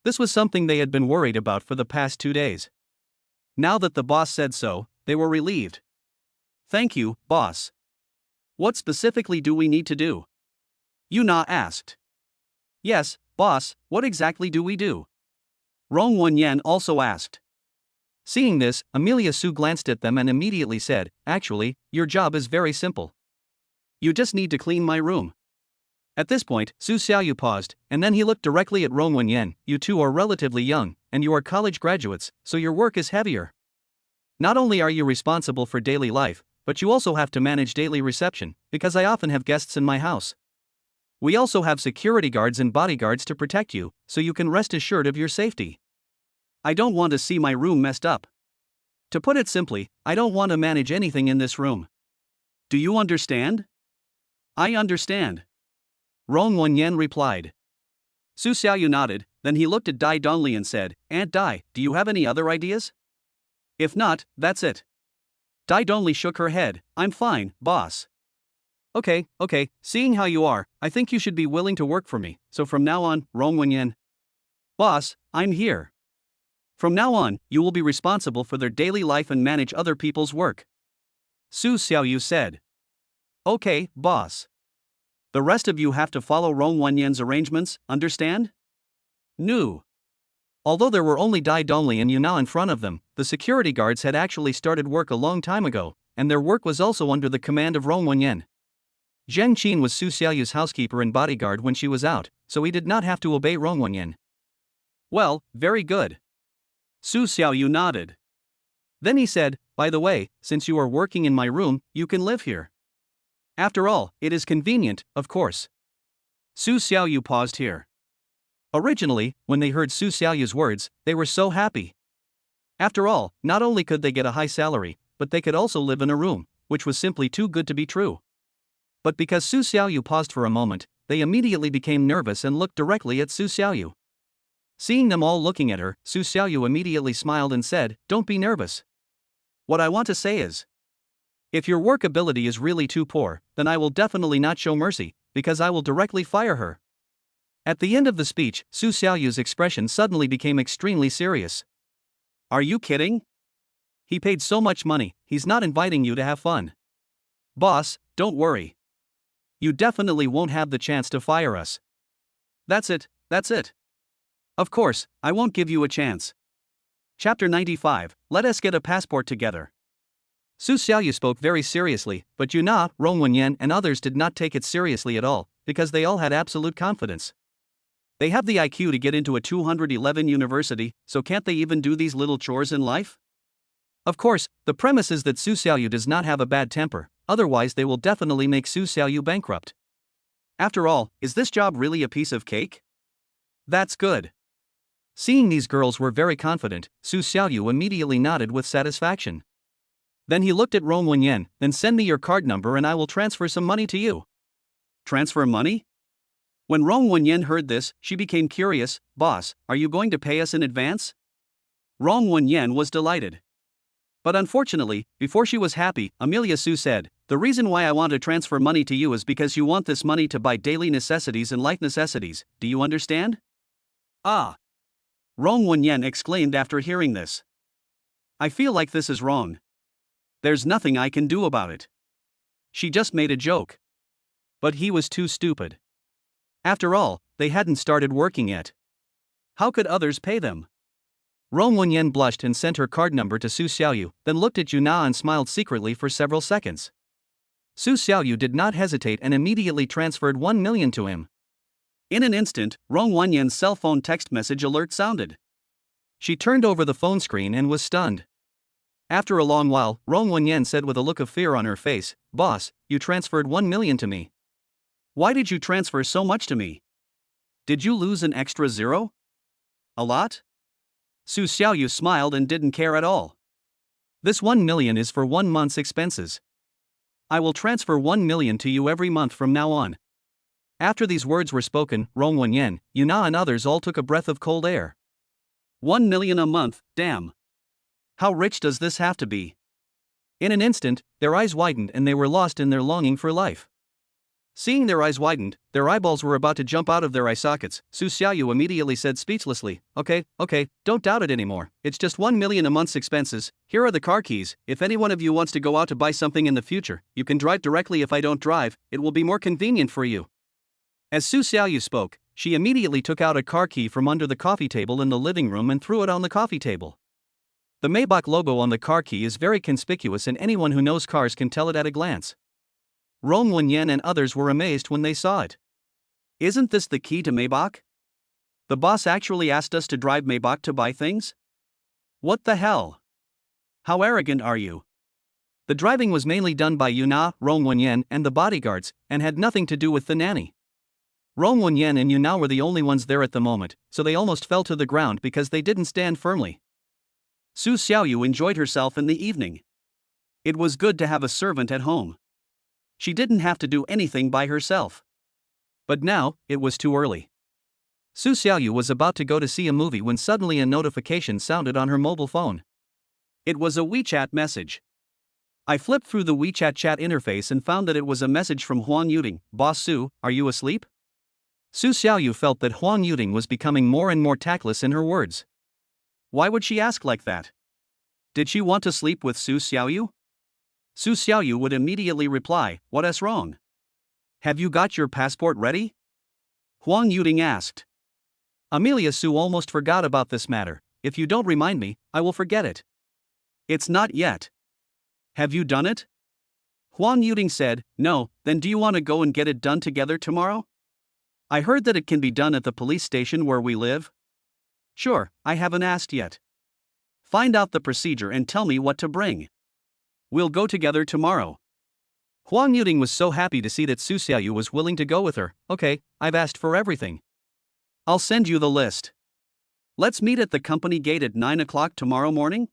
This was something they had been worried about for the past 2 days. Now that the boss said so, they were relieved. Thank you, boss. What specifically do we need to do? Yuna asked. Yes, boss, what exactly do we do? Rong Wenyan also asked. Seeing this, Amelia Su glanced at them and immediately said, actually, your job is very simple. You just need to clean my room. At this point, Su Xiaoyu paused, and then he looked directly at Rong Wenyan. You two are relatively young, and you are college graduates, so your work is heavier. Not only are you responsible for daily life, but you also have to manage daily reception, because I often have guests in my house. We also have security guards and bodyguards to protect you, so you can rest assured of your safety. I don't want to see my room messed up. To put it simply, I don't want to manage anything in this room. Do you understand? I understand. Rong Wenyan replied. Su Xiaoyu nodded, then he looked at Dai Dongli and said, Aunt Dai, do you have any other ideas? If not, that's it. Dai Dongli shook her head. I'm fine, boss. Okay, seeing how you are, I think you should be willing to work for me, so from now on, Rong Wenyan. Boss, I'm here. From now on, you will be responsible for their daily life and manage other people's work. Su Xiaoyu said. Okay, boss. The rest of you have to follow Rong Wenyan's arrangements, understand? No. Although there were only Dai Dongli and Yuna in front of them, the security guards had actually started work a long time ago, and their work was also under the command of Rong Wenyan. Zheng Qin was Su Xiaoyu's housekeeper and bodyguard when she was out, so he did not have to obey Rong Wenyan. Well, very good. Su Xiaoyu nodded. Then he said, by the way, since you are working in my room, you can live here. After all, it is convenient, of course. Su Xiaoyu paused here. Originally, when they heard Su Xiaoyu's words, they were so happy. After all, not only could they get a high salary, but they could also live in a room, which was simply too good to be true. But because Su Xiaoyu paused for a moment, they immediately became nervous and looked directly at Su Xiaoyu. Seeing them all looking at her, Su Xiaoyu immediately smiled and said, "Don't be nervous. What I want to say is, if your work ability is really too poor, then I will definitely not show mercy, because I will directly fire her." At the end of the speech, Su Xiaoyu's expression suddenly became extremely serious. "Are you kidding? He paid so much money, he's not inviting you to have fun. Boss, don't worry. You definitely won't have the chance to fire us. That's it. Of course, I won't give you a chance." Chapter 95, Let Us Get a Passport Together. Su Xiaoyu spoke very seriously, but Yuna, Rong Wenyan and others did not take it seriously at all, because they all had absolute confidence. They have the IQ to get into a 211 university, so can't they even do these little chores in life? Of course, the premise is that Su Xiaoyu does not have a bad temper, otherwise they will definitely make Su Xiaoyu bankrupt. After all, is this job really a piece of cake? That's good. Seeing these girls were very confident, Su Xiaoyu immediately nodded with satisfaction. Then he looked at Rong Wenyan, "Then send me your card number and I will transfer some money to you." Transfer money? When Rong Wenyan heard this, she became curious. "Boss, are you going to pay us in advance?" Rong Wenyan was delighted. But unfortunately, before she was happy, Amelia Su said, "The reason why I want to transfer money to you is because you want this money to buy daily necessities and life necessities, do you understand?" "Ah!" Rong Wenyan exclaimed after hearing this. "I feel like this is wrong. There's nothing I can do about it. She just made a joke." But he was too stupid. After all, they hadn't started working yet. How could others pay them? Rong Wenyan blushed and sent her card number to Su Xiaoyu, then looked at Yuna and smiled secretly for several seconds. Su Xiaoyu did not hesitate and immediately transferred 1 million to him. In an instant, Rong Wenyan's cell phone text message alert sounded. She turned over the phone screen and was stunned. After a long while, Rong Wenyan said with a look of fear on her face, "Boss, you transferred 1 million to me. Why did you transfer so much to me? Did you lose an extra zero? A lot?" Su Xiaoyu smiled and didn't care at all. "This 1 million is for 1 month's expenses. I will transfer 1 million to you every month from now on." After these words were spoken, Rong Wenyan, Yuna and others all took a breath of cold air. 1 million a month, damn. How rich does this have to be? In an instant, their eyes widened and they were lost in their longing for life. Seeing their eyes widened, their eyeballs were about to jump out of their eye sockets, Su Xiaoyu immediately said speechlessly, Okay, don't doubt it anymore, it's just 1 million a month's expenses, here are the car keys, if any one of you wants to go out to buy something in the future, you can drive directly if I don't drive, it will be more convenient for you." As Su Xiaoyu spoke, she immediately took out a car key from under the coffee table in the living room and threw it on the coffee table. The Maybach logo on the car key is very conspicuous and anyone who knows cars can tell it at a glance. Rong Wenyan and others were amazed when they saw it. "Isn't this the key to Maybach? The boss actually asked us to drive Maybach to buy things? What the hell? How arrogant are you?" The driving was mainly done by Yuna, Rong Wenyan and the bodyguards, and had nothing to do with the nanny. Rong Wenyan and Yuna were the only ones there at the moment, so they almost fell to the ground because they didn't stand firmly. Su Xiaoyu enjoyed herself in the evening. It was good to have a servant at home. She didn't have to do anything by herself. But now, it was too early. Su Xiaoyu was about to go to see a movie when suddenly a notification sounded on her mobile phone. It was a WeChat message. I flipped through the WeChat chat interface and found that it was a message from Huang Yuding. "Boss Su, are you asleep?" Su Xiaoyu felt that Huang Yuding was becoming more and more tactless in her words. Why would she ask like that? Did she want to sleep with Su Xiaoyu? Su Xiaoyu would immediately reply, "What's wrong? Have you got your passport ready?" Huang Yuding asked. Amelia Su almost forgot about this matter. "If you don't remind me, I will forget it." "It's not yet. Have you done it?" Huang Yuding said, "No, then do you want to go and get it done together tomorrow? I heard that it can be done at the police station where we live." "Sure, I haven't asked yet. Find out the procedure and tell me what to bring. We'll go together tomorrow." Huang Yuding was so happy to see that Su Xiaoyu was willing to go with her. "Okay, I've asked for everything. I'll send you the list." Let's meet at the company gate at 9 o'clock tomorrow morning?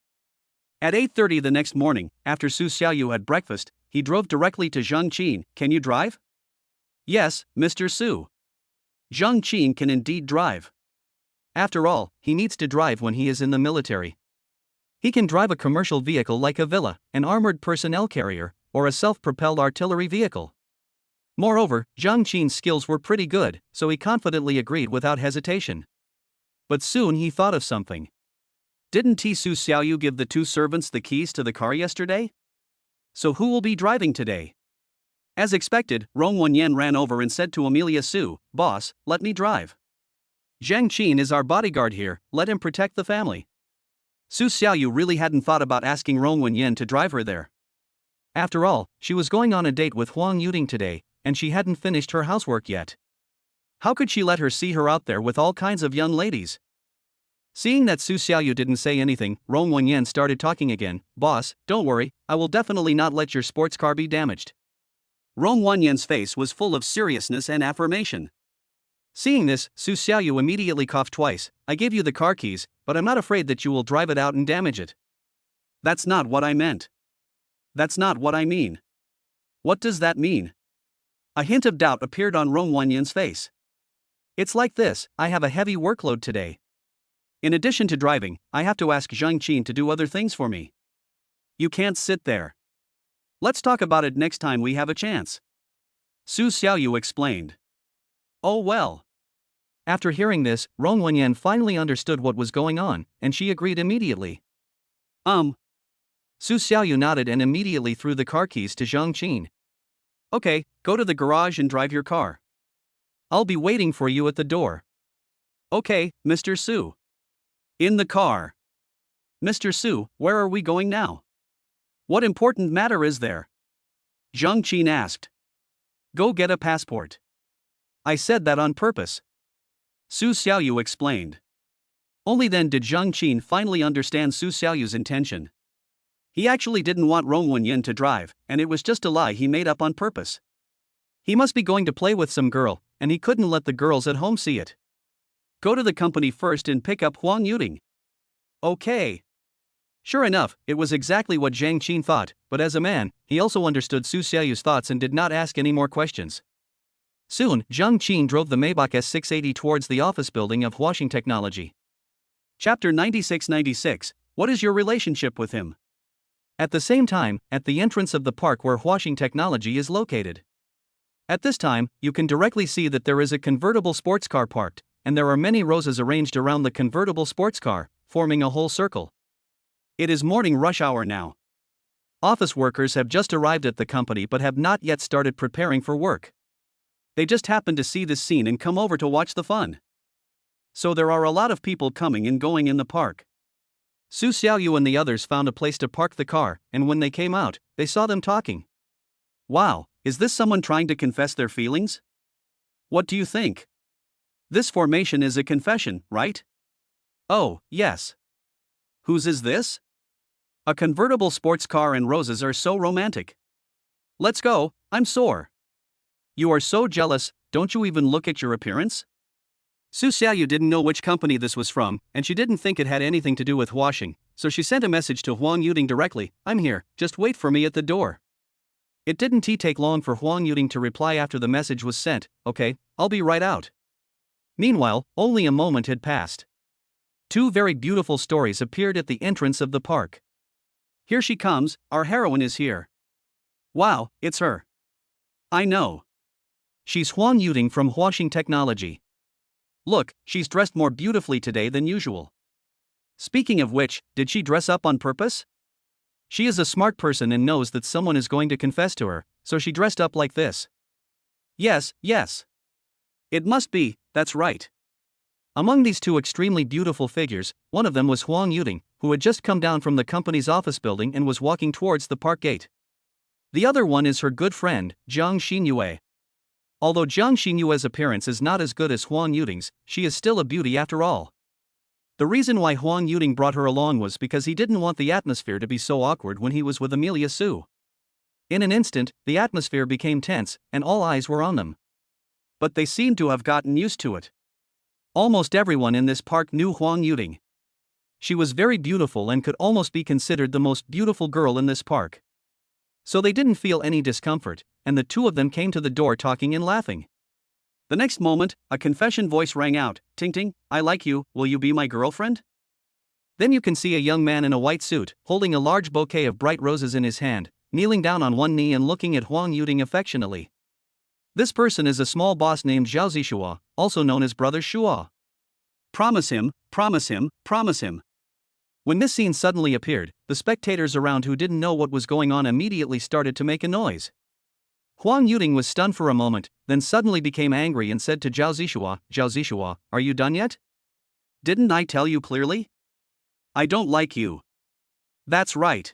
At 8:30 the next morning, after Su Xiaoyu had breakfast, he drove directly to Zhangqin. Can you drive? Yes, Mr. Su. Zhangqin can indeed drive. After all, he needs to drive when he is in the military. He can drive a commercial vehicle like a villa, an armored personnel carrier, or a self-propelled artillery vehicle. Moreover, Zhang Qin's skills were pretty good, so he confidently agreed without hesitation. But soon he thought of something. Didn't Su Xiaoyu give the two servants the keys to the car yesterday? So who will be driving today? As expected, Rong Wenyan ran over and said to Amelia Su, "Boss, let me drive. Zhang Qin is our bodyguard here, let him protect the family." Su Xiaoyu really hadn't thought about asking Rong Wenyan to drive her there. After all, she was going on a date with Huang Yuding today, and she hadn't finished her housework yet. How could she let her see her out there with all kinds of young ladies? Seeing that Su Xiaoyu didn't say anything, Rong Wenyan started talking again. "Boss, don't worry, I will definitely not let your sports car be damaged." Rong Wenyan's face was full of seriousness and affirmation. Seeing this, Su Xiaoyu immediately coughed twice. "I gave you the car keys, but I'm not afraid that you will drive it out and damage it." "That's not what I meant. That's not what I mean." "What does that mean?" A hint of doubt appeared on Rong Wenyan's face. "It's like this, I have a heavy workload today. In addition to driving, I have to ask Zhang Qin to do other things for me. You can't sit there. Let's talk about it next time we have a chance." Su Xiaoyu explained. "Oh well." After hearing this, Rong Wenyan finally understood what was going on, and she agreed immediately. Su Xiaoyu nodded and immediately threw the car keys to Zhang Qin. "Okay, go to the garage and drive your car. I'll be waiting for you at the door." "Okay, Mr. Su." In the car. "Mr. Su, where are we going now? What important matter is there?" Zhang Qin asked. "Go get a passport." "I said that on purpose." Su Xiaoyu explained. Only then did Zhang Qin finally understand Su Xiaoyu's intention. He actually didn't want Rong Wenyan to drive, and it was just a lie he made up on purpose. He must be going to play with some girl, and he couldn't let the girls at home see it. "Go to the company first and pick up Huang Yuding." "Okay." Sure enough, it was exactly what Zhang Qin thought, but as a man, he also understood Su Xiaoyu's thoughts and did not ask any more questions. Soon, Zhang Qin drove the Maybach S680 towards the office building of Huaxing Technology. Chapter 9696. What is your relationship with him? At the same time, at the entrance of the park where Huaxing Technology is located. At this time, you can directly see that there is a convertible sports car parked, and there are many roses arranged around the convertible sports car, forming a whole circle. It is morning rush hour now. Office workers have just arrived at the company but have not yet started preparing for work. They just happened to see this scene and come over to watch the fun. So there are a lot of people coming and going in the park. Su Xiaoyu and the others found a place to park the car, and when they came out, they saw them talking. "Wow, is this someone trying to confess their feelings? What do you think? This formation is a confession, right?" "Oh, yes." "Whose is this? A convertible sports car and roses are so romantic. Let's go, I'm sore." "You are so jealous, don't you even look at your appearance?" Su Xiaoyu didn't know which company this was from, and she didn't think it had anything to do with washing, so she sent a message to Huang Yuding directly. "I'm here, just wait for me at the door." It didn't take long for Huang Yuding to reply after the message was sent. "Okay, I'll be right out." Meanwhile, only a moment had passed. Two very beautiful stories appeared at the entrance of the park. "Here she comes, our heroine is here. Wow, it's her. I know. She's Huang Yuding from Huaxing Technology. Look, she's dressed more beautifully today than usual. Speaking of which, did she dress up on purpose? She is a smart person and knows that someone is going to confess to her, so she dressed up like this." Yes. It must be, that's right." Among these two extremely beautiful figures, one of them was Huang Yuding, who had just come down from the company's office building and was walking towards the park gate. The other one is her good friend, Zhang Xinyue. Although Zhang Xinyue's appearance is not as good as Huang Yuding's, she is still a beauty after all. The reason why Huang Yuding brought her along was because he didn't want the atmosphere to be so awkward when he was with Amelia Su. In an instant, the atmosphere became tense, and all eyes were on them. But they seemed to have gotten used to it. Almost everyone in this park knew Huang Yuding. She was very beautiful and could almost be considered the most beautiful girl in this park. So they didn't feel any discomfort, and the two of them came to the door talking and laughing. The next moment, a confession voice rang out, "Ting Ting, I like you, will you be my girlfriend?" Then you can see a young man in a white suit, holding a large bouquet of bright roses in his hand, kneeling down on one knee and looking at Huang Yuding affectionately. This person is a small boss named Zhao Zishua, also known as Brother Shua. Promise him, promise him, promise him. When this scene suddenly appeared, the spectators around who didn't know what was going on immediately started to make a noise. Huang Yuding was stunned for a moment, then suddenly became angry and said to Zhao Zishua, are you done yet? Didn't I tell you clearly? I don't like you. That's right.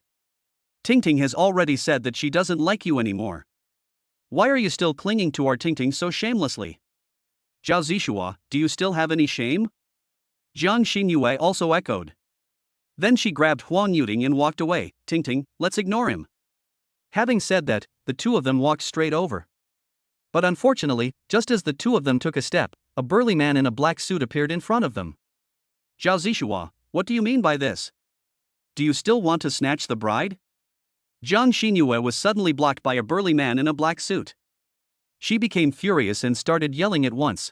Ting Ting has already said that she doesn't like you anymore. Why are you still clinging to our Ting Ting so shamelessly? Zhao Zishua, do you still have any shame? Jiang Xinyue also echoed. Then she grabbed Huang Yuding and walked away. Ting Ting, let's ignore him. Having said that, the two of them walked straight over. But unfortunately, just as the two of them took a step, a burly man in a black suit appeared in front of them. Zhao Zishua, what do you mean by this? Do you still want to snatch the bride? Jiang Xinyue was suddenly blocked by a burly man in a black suit. She became furious and started yelling at once.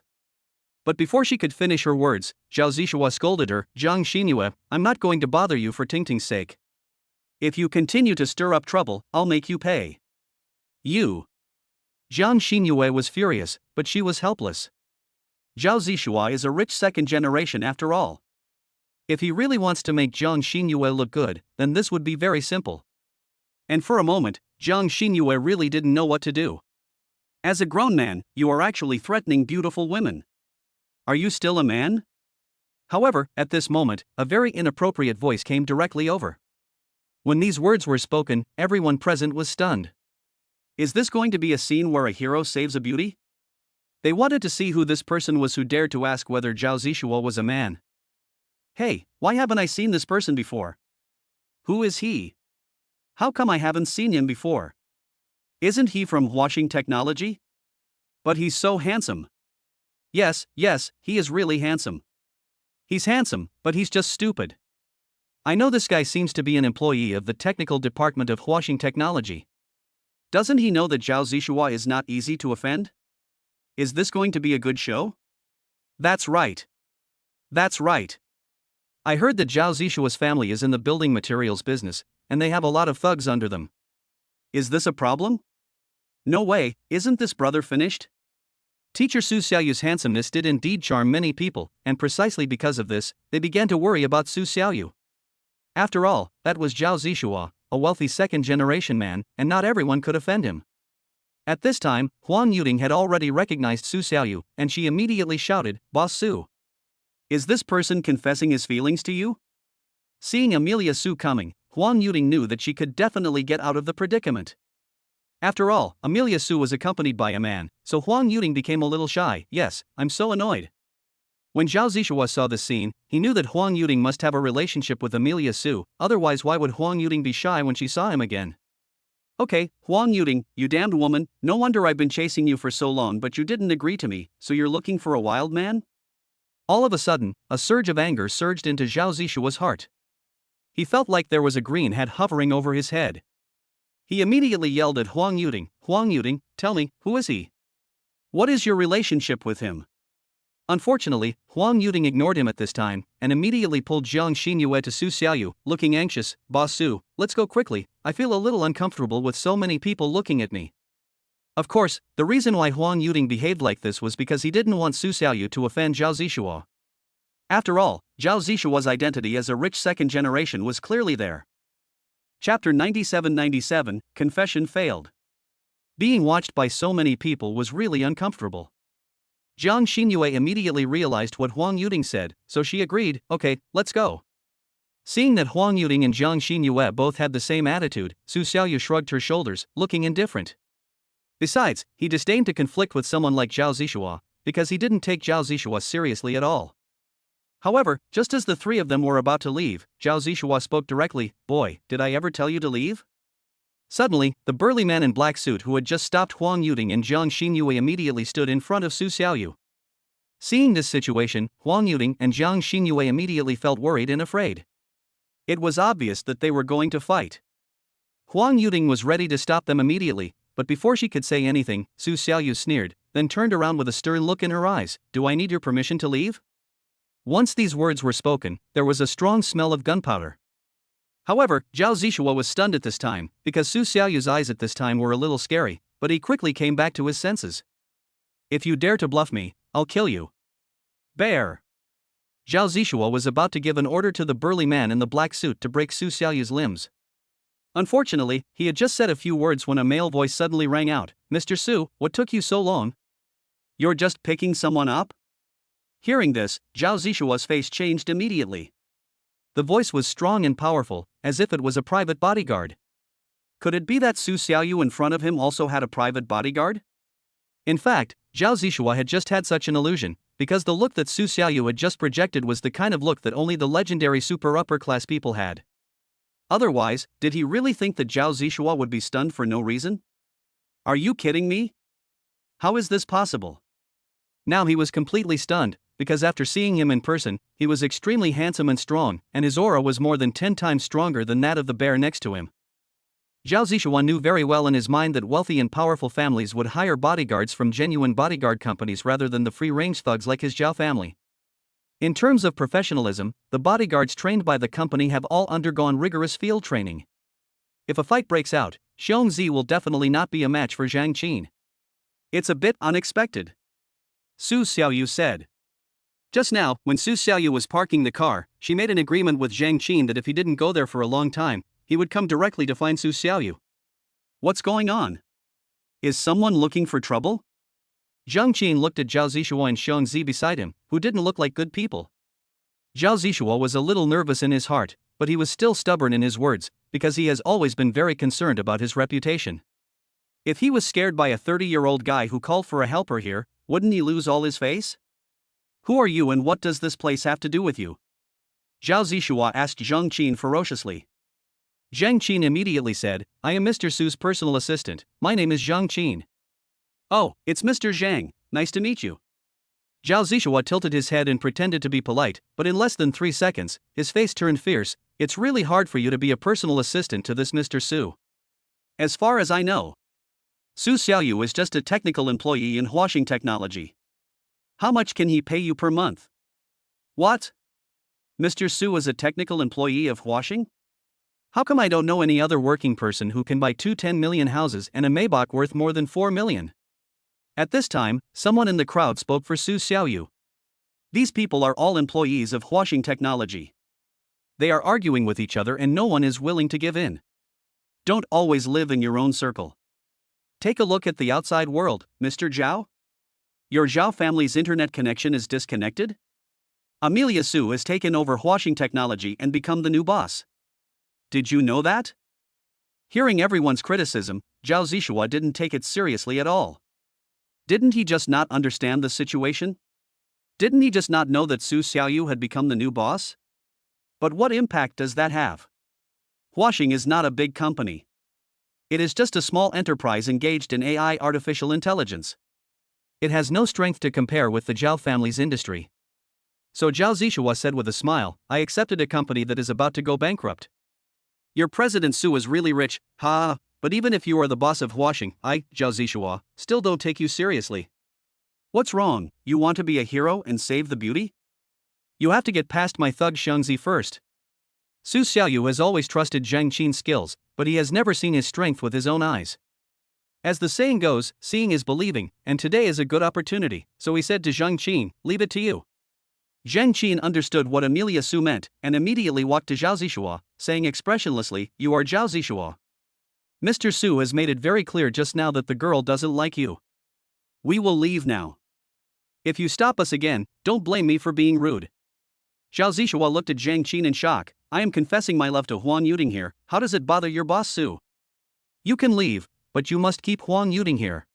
But before she could finish her words, Zhao Zishua scolded her, Jiang Xinyue, I'm not going to bother you for Ting Ting's sake. If you continue to stir up trouble, I'll make you pay. You. Jiang Xinyue was furious, but she was helpless. Zhao Zishua is a rich second generation after all. If he really wants to make Jiang Xinyue look good, then this would be very simple. And for a moment, Jiang Xinyue really didn't know what to do. As a grown man, you are actually threatening beautiful women. Are you still a man? However, at this moment, a very inappropriate voice came directly over. When these words were spoken, everyone present was stunned. Is this going to be a scene where a hero saves a beauty? They wanted to see who this person was who dared to ask whether Zhao Zishua was a man. Hey, why haven't I seen this person before? Who is he? How come I haven't seen him before? Isn't he from Washing Technology? But he's so handsome. Yes, he is really handsome. He's handsome, but he's just stupid. I know this guy seems to be an employee of the technical department of Washing Technology. Doesn't he know that Zhao Zishua is not easy to offend? Is this going to be a good show? That's right. That's right. I heard that Zhao Zishua's family is in the building materials business, and they have a lot of thugs under them. Is this a problem? No way, isn't this brother finished? Teacher Su Xiaoyu's handsomeness did indeed charm many people, and precisely because of this, they began to worry about Su Xiaoyu. After all, that was Zhao Zishua, a wealthy second-generation man, and not everyone could offend him. At this time, Huang Yuding had already recognized Su Xiaoyu, and she immediately shouted, Boss Su. Is this person confessing his feelings to you? Seeing Amelia Su coming, Huang Yuding knew that she could definitely get out of the predicament. After all, Amelia Su was accompanied by a man, so Huang Yuding became a little shy. Yes, I'm so annoyed. When Zhao Zishua saw this scene, he knew that Huang Yuding must have a relationship with Amelia Su, otherwise why would Huang Yuding be shy when she saw him again? Okay, Huang Yuding, you damned woman, no wonder I've been chasing you for so long but you didn't agree to me, so you're looking for a wild man? All of a sudden, a surge of anger surged into Zhao Zishua's heart. He felt like there was a green hat hovering over his head. He immediately yelled at Huang Yuding, tell me, who is he? What is your relationship with him? Unfortunately, Huang Yuding ignored him at this time, and immediately pulled Jiang Xinyue to Su Xiaoyu, looking anxious. Boss Su, let's go quickly, I feel a little uncomfortable with so many people looking at me. Of course, the reason why Huang Yuding behaved like this was because he didn't want Su Xiaoyu to offend Zhao Zishua. After all, Zhao Zishua's identity as a rich second generation was clearly there. Chapter 9797, Confession Failed. Being watched by so many people was really uncomfortable. Jiang Xinyue immediately realized what Huang Yuding said, so she agreed, okay, let's go. Seeing that Huang Yuding and Jiang Xinyue both had the same attitude, Su Xiaoyu shrugged her shoulders, looking indifferent. Besides, he disdained to conflict with someone like Zhao Zishua, because he didn't take Zhao Zishua seriously at all. However, just as the three of them were about to leave, Zhao Zishua spoke directly, boy, did I ever tell you to leave? Suddenly, the burly man in black suit who had just stopped Huang Yuding and Jiang Xinyue immediately stood in front of Su Xiaoyu. Seeing this situation, Huang Yuding and Jiang Xingyue immediately felt worried and afraid. It was obvious that they were going to fight. Huang Yuding was ready to stop them immediately, but before she could say anything, Su Xiaoyu sneered, then turned around with a stern look in her eyes. "Do I need your permission to leave?" Once these words were spoken, there was a strong smell of gunpowder. However, Zhao Zishua was stunned at this time, because Su Xiaoyu's eyes at this time were a little scary, but he quickly came back to his senses. "If you dare to bluff me, I'll kill you." Bear! Zhao Zishua was about to give an order to the burly man in the black suit to break Su Xiaoyu's limbs. Unfortunately, he had just said a few words when a male voice suddenly rang out. "Mr. Su, what took you so long? You're just picking someone up?" Hearing this, Zhao Zishua's face changed immediately. The voice was strong and powerful, as if it was a private bodyguard. Could it be that Su Xiaoyu in front of him also had a private bodyguard? In fact, Zhao Zishua had just had such an illusion, because the look that Su Xiaoyu had just projected was the kind of look that only the legendary super upper-class people had. Otherwise, did he really think that Zhao Zishua would be stunned for no reason? Are you kidding me? How is this possible? Now he was completely stunned, because after seeing him in person, he was extremely handsome and strong, and his aura was more than 10 times stronger than that of the bear next to him. Zhao Zishua knew very well in his mind that wealthy and powerful families would hire bodyguards from genuine bodyguard companies rather than the free-range thugs like his Zhao family. In terms of professionalism, the bodyguards trained by the company have all undergone rigorous field training. If a fight breaks out, Xiong Zi will definitely not be a match for Zhang Qin. It's a bit unexpected, Su Xiaoyu said. Just now, when Su Xiaoyu was parking the car, she made an agreement with Zhang Qin that if he didn't go there for a long time, he would come directly to find Su Xiaoyu. What's going on? Is someone looking for trouble? Zhang Qin looked at Zhao Zishua and Xiong Zi beside him, who didn't look like good people. Zhao Zishua was a little nervous in his heart, but he was still stubborn in his words, because he has always been very concerned about his reputation. If he was scared by a 30-year-old guy who called for a helper here, wouldn't he lose all his face? Who are you and what does this place have to do with you? Zhao Zishua asked Zhang Qin ferociously. Zhang Qin immediately said, "I am Mr. Su's personal assistant, my name is Zhang Qin." "Oh, it's Mr. Zhang, nice to meet you." Zhao Zishua tilted his head and pretended to be polite, but in less than 3 seconds, his face turned fierce. "It's really hard for you to be a personal assistant to this Mr. Su. As far as I know, Su Xiaoyu is just a technical employee in washing technology. How much can he pay you per month?" "What? Mr. Su is a technical employee of washing? How come I don't know any other working person who can buy 2 10 million houses and a Maybach worth more than 4 million? At this time, someone in the crowd spoke for Su Xiaoyu. "These people are all employees of washing technology. They are arguing with each other and no one is willing to give in. Don't always live in your own circle. Take a look at the outside world, Mr. Zhao. Your Zhao family's internet connection is disconnected? Amelia Su has taken over washing technology and become the new boss. Did you know that?" Hearing everyone's criticism, Zhao Zishua didn't take it seriously at all. Didn't he just not understand the situation? Didn't he just not know that Su Xiaoyu had become the new boss? But what impact does that have? Washing is not a big company. It is just a small enterprise engaged in AI artificial intelligence. It has no strength to compare with the Zhao family's industry. So Zhao Zishua said with a smile, "I accepted a company that is about to go bankrupt. Your President Su is really rich, but even if you are the boss of washing, I, Zhao Zishua, still don't take you seriously. What's wrong? You want to be a hero and save the beauty? You have to get past my thug Xiangzi first." Su Xiaoyu has always trusted Zhang Qin's skills, but he has never seen his strength with his own eyes. As the saying goes, seeing is believing, and today is a good opportunity, so he said to Zhang Qin, "Leave it to you." Zhang Qin understood what Amelia Su meant and immediately walked to Zhao Zishua, saying expressionlessly, "You are Zhao Zishua. Mr. Su has made it very clear just now that the girl doesn't like you. We will leave now. If you stop us again, don't blame me for being rude." Zhao Zishua looked at Zhang Qin in shock. "I am confessing my love to Huang Yuding here, how does it bother your boss Su? You can leave, but you must keep Huang Yuding here."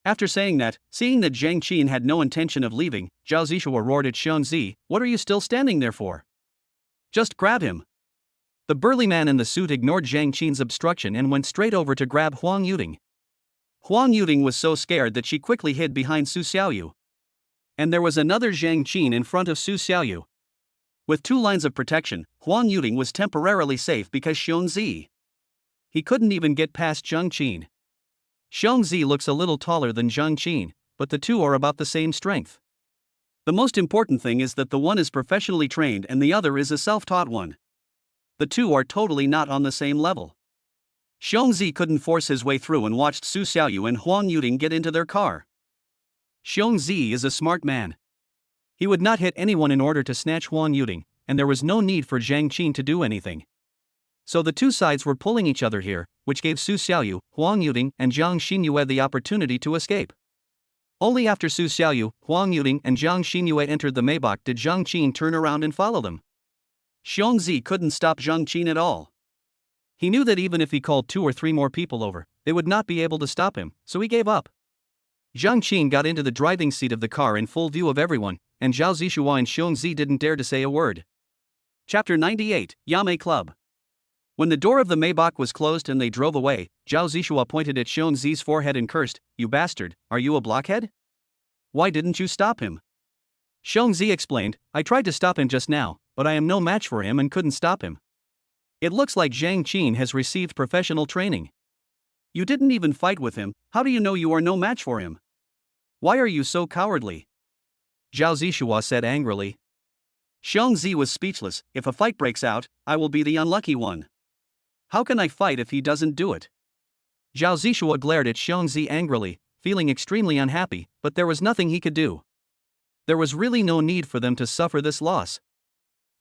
After saying that, seeing that Zhang Qin had no intention of leaving, Zhao Zishua roared at Xiong Zi, "What are you still standing there for? Just grab him." The burly man in the suit ignored Zhang Qin's obstruction and went straight over to grab Huang Yuding. Huang Yuding was so scared that she quickly hid behind Su Xiaoyu. And there was another Zhang Qin in front of Su Xiaoyu. With 2 lines of protection, Huang Yuting was temporarily safe because Xiongzi. He couldn't even get past Zhang Qin. Xiongzi looks a little taller than Zhang Qin, but the two are about the same strength. The most important thing is that the one is professionally trained and the other is a self-taught one. The two are totally not on the same level. Xiongzi couldn't force his way through and watched Su Xiaoyu and Huang Yuting get into their car. Xiongzi is a smart man. He would not hit anyone in order to snatch Huang Yuting, and there was no need for Zhang Qin to do anything. So the two sides were pulling each other here, which gave Su Xiaoyu, Huang Yuting, and Zhang Xinyue the opportunity to escape. Only after Su Xiaoyu, Huang Yuting, and Zhang Xinyue entered the Maybach did Zhang Qin turn around and follow them. Xiongzi couldn't stop Zhang Qin at all. He knew that even if he called 2 or 3 more people over, they would not be able to stop him, so he gave up. Zhang Qin got into the driving seat of the car in full view of everyone, and Zhao Zixua and Xiongzi didn't dare to say a word. Chapter 98, Yamei Club. When the door of the Maybach was closed and they drove away, Zhao Zixua pointed at Xiongzi's forehead and cursed, "You bastard, are you a blockhead? Why didn't you stop him?" Xiongzi explained, "I tried to stop him just now, but I am no match for him and couldn't stop him. It looks like Zhang Qin has received professional training. You didn't even fight with him, how do you know you are no match for him? Why are you so cowardly?" Zhao Zixua said angrily. Xiongzi was speechless. "If a fight breaks out, I will be the unlucky one. How can I fight if he doesn't do it?" Zhao Zixua glared at Xiongzi angrily, feeling extremely unhappy, but there was nothing he could do. There was really no need for them to suffer this loss.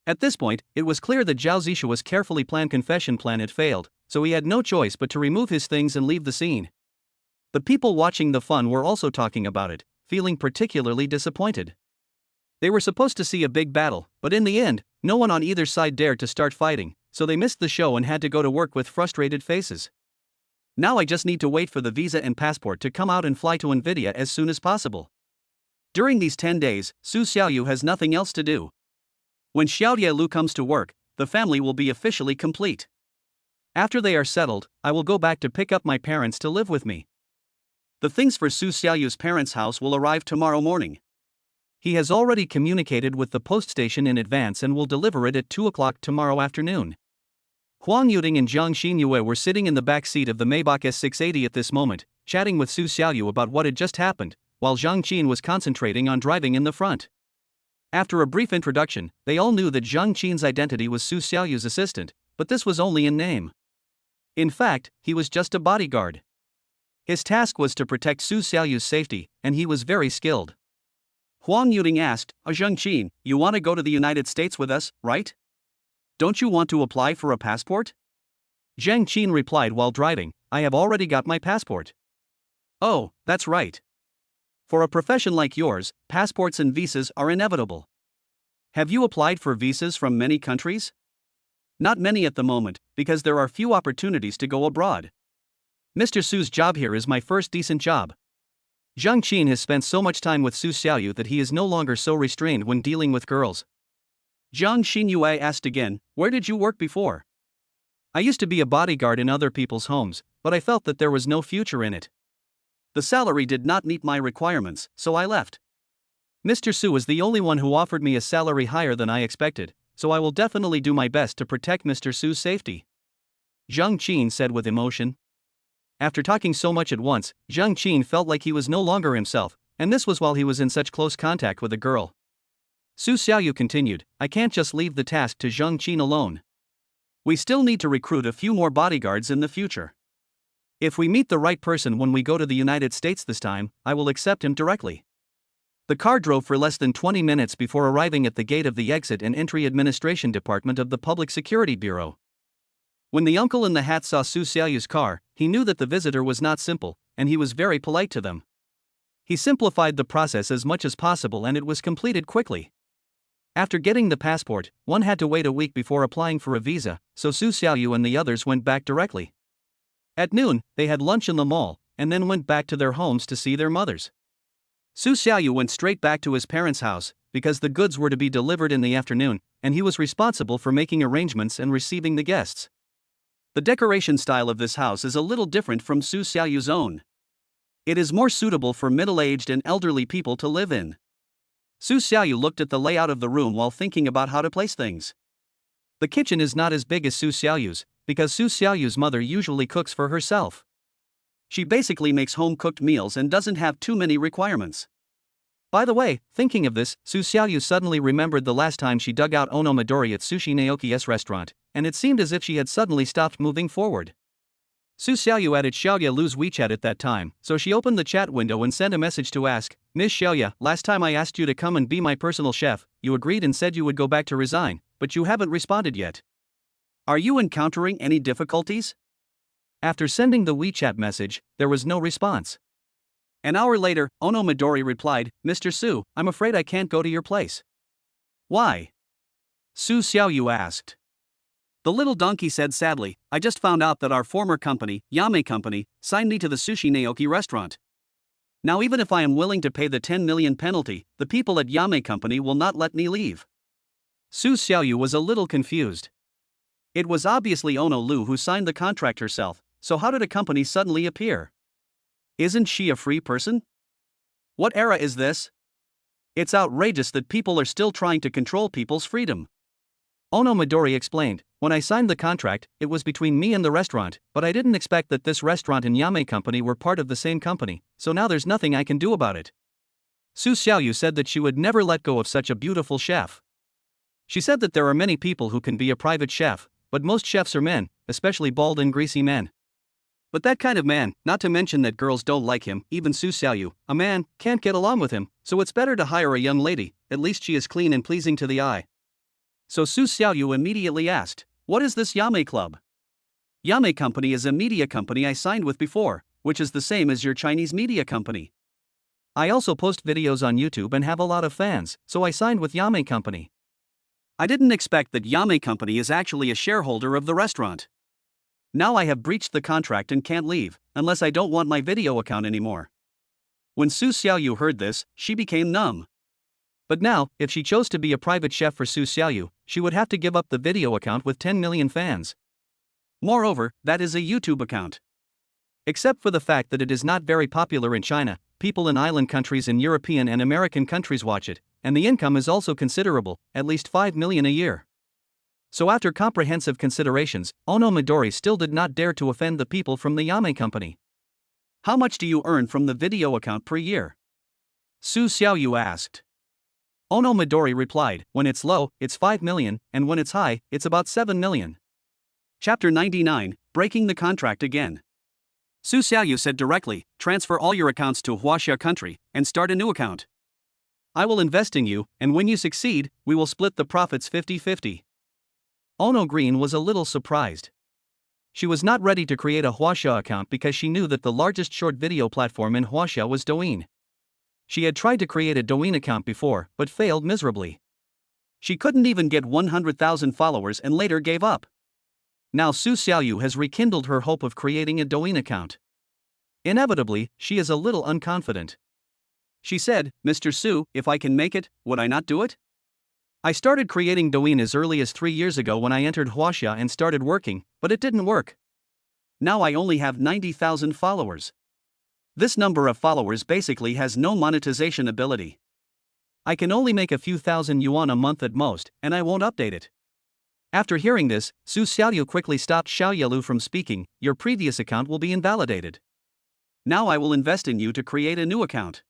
At this point, it was clear that Zhao Zixua's carefully planned confession plan had failed, so he had no choice but to remove his things and leave the scene. The people watching the fun were also talking about it, feeling particularly disappointed. They were supposed to see a big battle, but in the end, no one on either side dared to start fighting, so they missed the show and had to go to work with frustrated faces. Now I just need to wait for the visa and passport to come out and fly to Nvidia as soon as possible. During these 10 days, Su Xiaoyu has nothing else to do. When Xiaoye Lu comes to work, the family will be officially complete. After they are settled, I will go back to pick up my parents to live with me. The things for Su Xiaoyu's parents' house will arrive tomorrow morning. He has already communicated with the post station in advance and will deliver it at 2 o'clock tomorrow afternoon. Huang Yuting and Zhang Xinyue were sitting in the back seat of the Maybach S680 at this moment, chatting with Su Xiaoyu about what had just happened, while Zhang Qin was concentrating on driving in the front. After a brief introduction, they all knew that Zhang Qin's identity was Su Xiaoyu's assistant, but this was only in name. In fact, he was just a bodyguard. His task was to protect Su Xiaoyu's safety, and he was very skilled. Huang Yuting asked, "Zhang Qin, you want to go to the United States with us, right? Don't you want to apply for a passport?" Zhang Qin replied while driving, "I have already got my passport." "Oh, that's right. For a profession like yours, passports and visas are inevitable. Have you applied for visas from many countries?" "Not many at the moment, because there are few opportunities to go abroad. Mr. Su's job here is my first decent job." Zhang Qin has spent so much time with Su Xiaoyu that he is no longer so restrained when dealing with girls. Zhang Xinyue asked again, "Where did you work before?" "I used to be a bodyguard in other people's homes, but I felt that there was no future in it. The salary did not meet my requirements, so I left. Mr. Su is the only one who offered me a salary higher than I expected, so I will definitely do my best to protect Mr. Su's safety," Zhang Qin said with emotion. After talking so much at once, Zhang Qin felt like he was no longer himself, and this was while he was in such close contact with a girl. Su Xiaoyu continued, "I can't just leave the task to Zhang Qin alone. We still need to recruit a few more bodyguards in the future. If we meet the right person when we go to the United States this time, I will accept him directly." The car drove for less than 20 minutes before arriving at the gate of the Exit and Entry Administration Department of the Public Security Bureau. When the uncle in the hat saw Su Xiaoyu's car, he knew that the visitor was not simple, and he was very polite to them. He simplified the process as much as possible and it was completed quickly. After getting the passport, one had to wait a week before applying for a visa, so Su Xiaoyu and the others went back directly. At noon, they had lunch in the mall, and then went back to their homes to see their mothers. Su Xiaoyu went straight back to his parents' house, because the goods were to be delivered in the afternoon, and he was responsible for making arrangements and receiving the guests. The decoration style of this house is a little different from Su Xiaoyu's own. It is more suitable for middle-aged and elderly people to live in. Su Xiaoyu looked at the layout of the room while thinking about how to place things. The kitchen is not as big as Su Xiaoyu's, because Su Xiaoyu's mother usually cooks for herself. She basically makes home-cooked meals and doesn't have too many requirements. By the way, thinking of this, Su Xiaoyu suddenly remembered the last time she dug out Ono Midori at Sushi Naoki's restaurant, and it seemed as if she had suddenly stopped moving forward. Su Xiaoyu added Xiaoya Lu's WeChat at that time, so she opened the chat window and sent a message to ask, "Miss Xiaoya, last time I asked you to come and be my personal chef, you agreed and said you would go back to resign, but you haven't responded yet. Are you encountering any difficulties?" After sending the WeChat message, there was no response. An hour later, Ono Midori replied, "Mr. Su, I'm afraid I can't go to your place." "Why?" Su Xiaoyu asked. The little donkey said sadly, "I just found out that our former company, Yame Company, signed me to the Sushi Naoki restaurant. Now even if I am willing to pay the 10 million penalty, the people at Yame Company will not let me leave." Su Xiaoyu was a little confused. It was obviously Ono Lu who signed the contract herself, so how did a company suddenly appear? Isn't she a free person? What era is this? It's outrageous that people are still trying to control people's freedom. Ono Midori explained, "When I signed the contract, it was between me and the restaurant, but I didn't expect that this restaurant and Yame Company were part of the same company, so now there's nothing I can do about it." Su Xiaoyu said that she would never let go of such a beautiful chef. She said that there are many people who can be a private chef, but most chefs are men, especially bald and greasy men. But that kind of man, not to mention that girls don't like him, even Su Xiaoyu, a man, can't get along with him, so it's better to hire a young lady, at least she is clean and pleasing to the eye. So Su Xiaoyu immediately asked, "What is this Yame Club?" "Yame Company is a media company I signed with before, which is the same as your Chinese media company. I also post videos on YouTube and have a lot of fans, so I signed with Yame Company. I didn't expect that Yame Company is actually a shareholder of the restaurant. Now I have breached the contract and can't leave, unless I don't want my video account anymore." When Su Xiaoyu heard this, she became numb. But now, if she chose to be a private chef for Su Xiaoyu, she would have to give up the video account with 10 million fans. Moreover, that is a YouTube account. Except for the fact that it is not very popular in China, people in island countries and European and American countries watch it, and the income is also considerable, at least 5 million a year. So after comprehensive considerations, Ono Midori still did not dare to offend the people from the Yame Company. "How much do you earn from the video account per year?" Su Xiaoyu asked. Ono Midori replied, "When it's low, it's 5 million, and when it's high, it's about 7 million. Chapter 99, Breaking the Contract Again. Su Xiaoyu said directly, "Transfer all your accounts to Huaxia country, and start a new account. I will invest in you, and when you succeed, we will split the profits 50-50. Ono Green was a little surprised. She was not ready to create a Huaxia account because she knew that the largest short video platform in Huaxia was Douyin. She had tried to create a Douyin account before, but failed miserably. She couldn't even get 100,000 followers and later gave up. Now Su Xiaoyu has rekindled her hope of creating a Douyin account. Inevitably, she is a little unconfident. She said, "Mr. Su, if I can make it, would I not do it? I started creating Douyin as early as 3 years ago when I entered Huaxia and started working, but it didn't work. Now I only have 90,000 followers. This number of followers basically has no monetization ability. I can only make a few thousand yuan a month at most, and I won't update it." After hearing this, Su Xiaoyu quickly stopped Xiaoyalu from speaking. "Your previous account will be invalidated. Now I will invest in you to create a new account.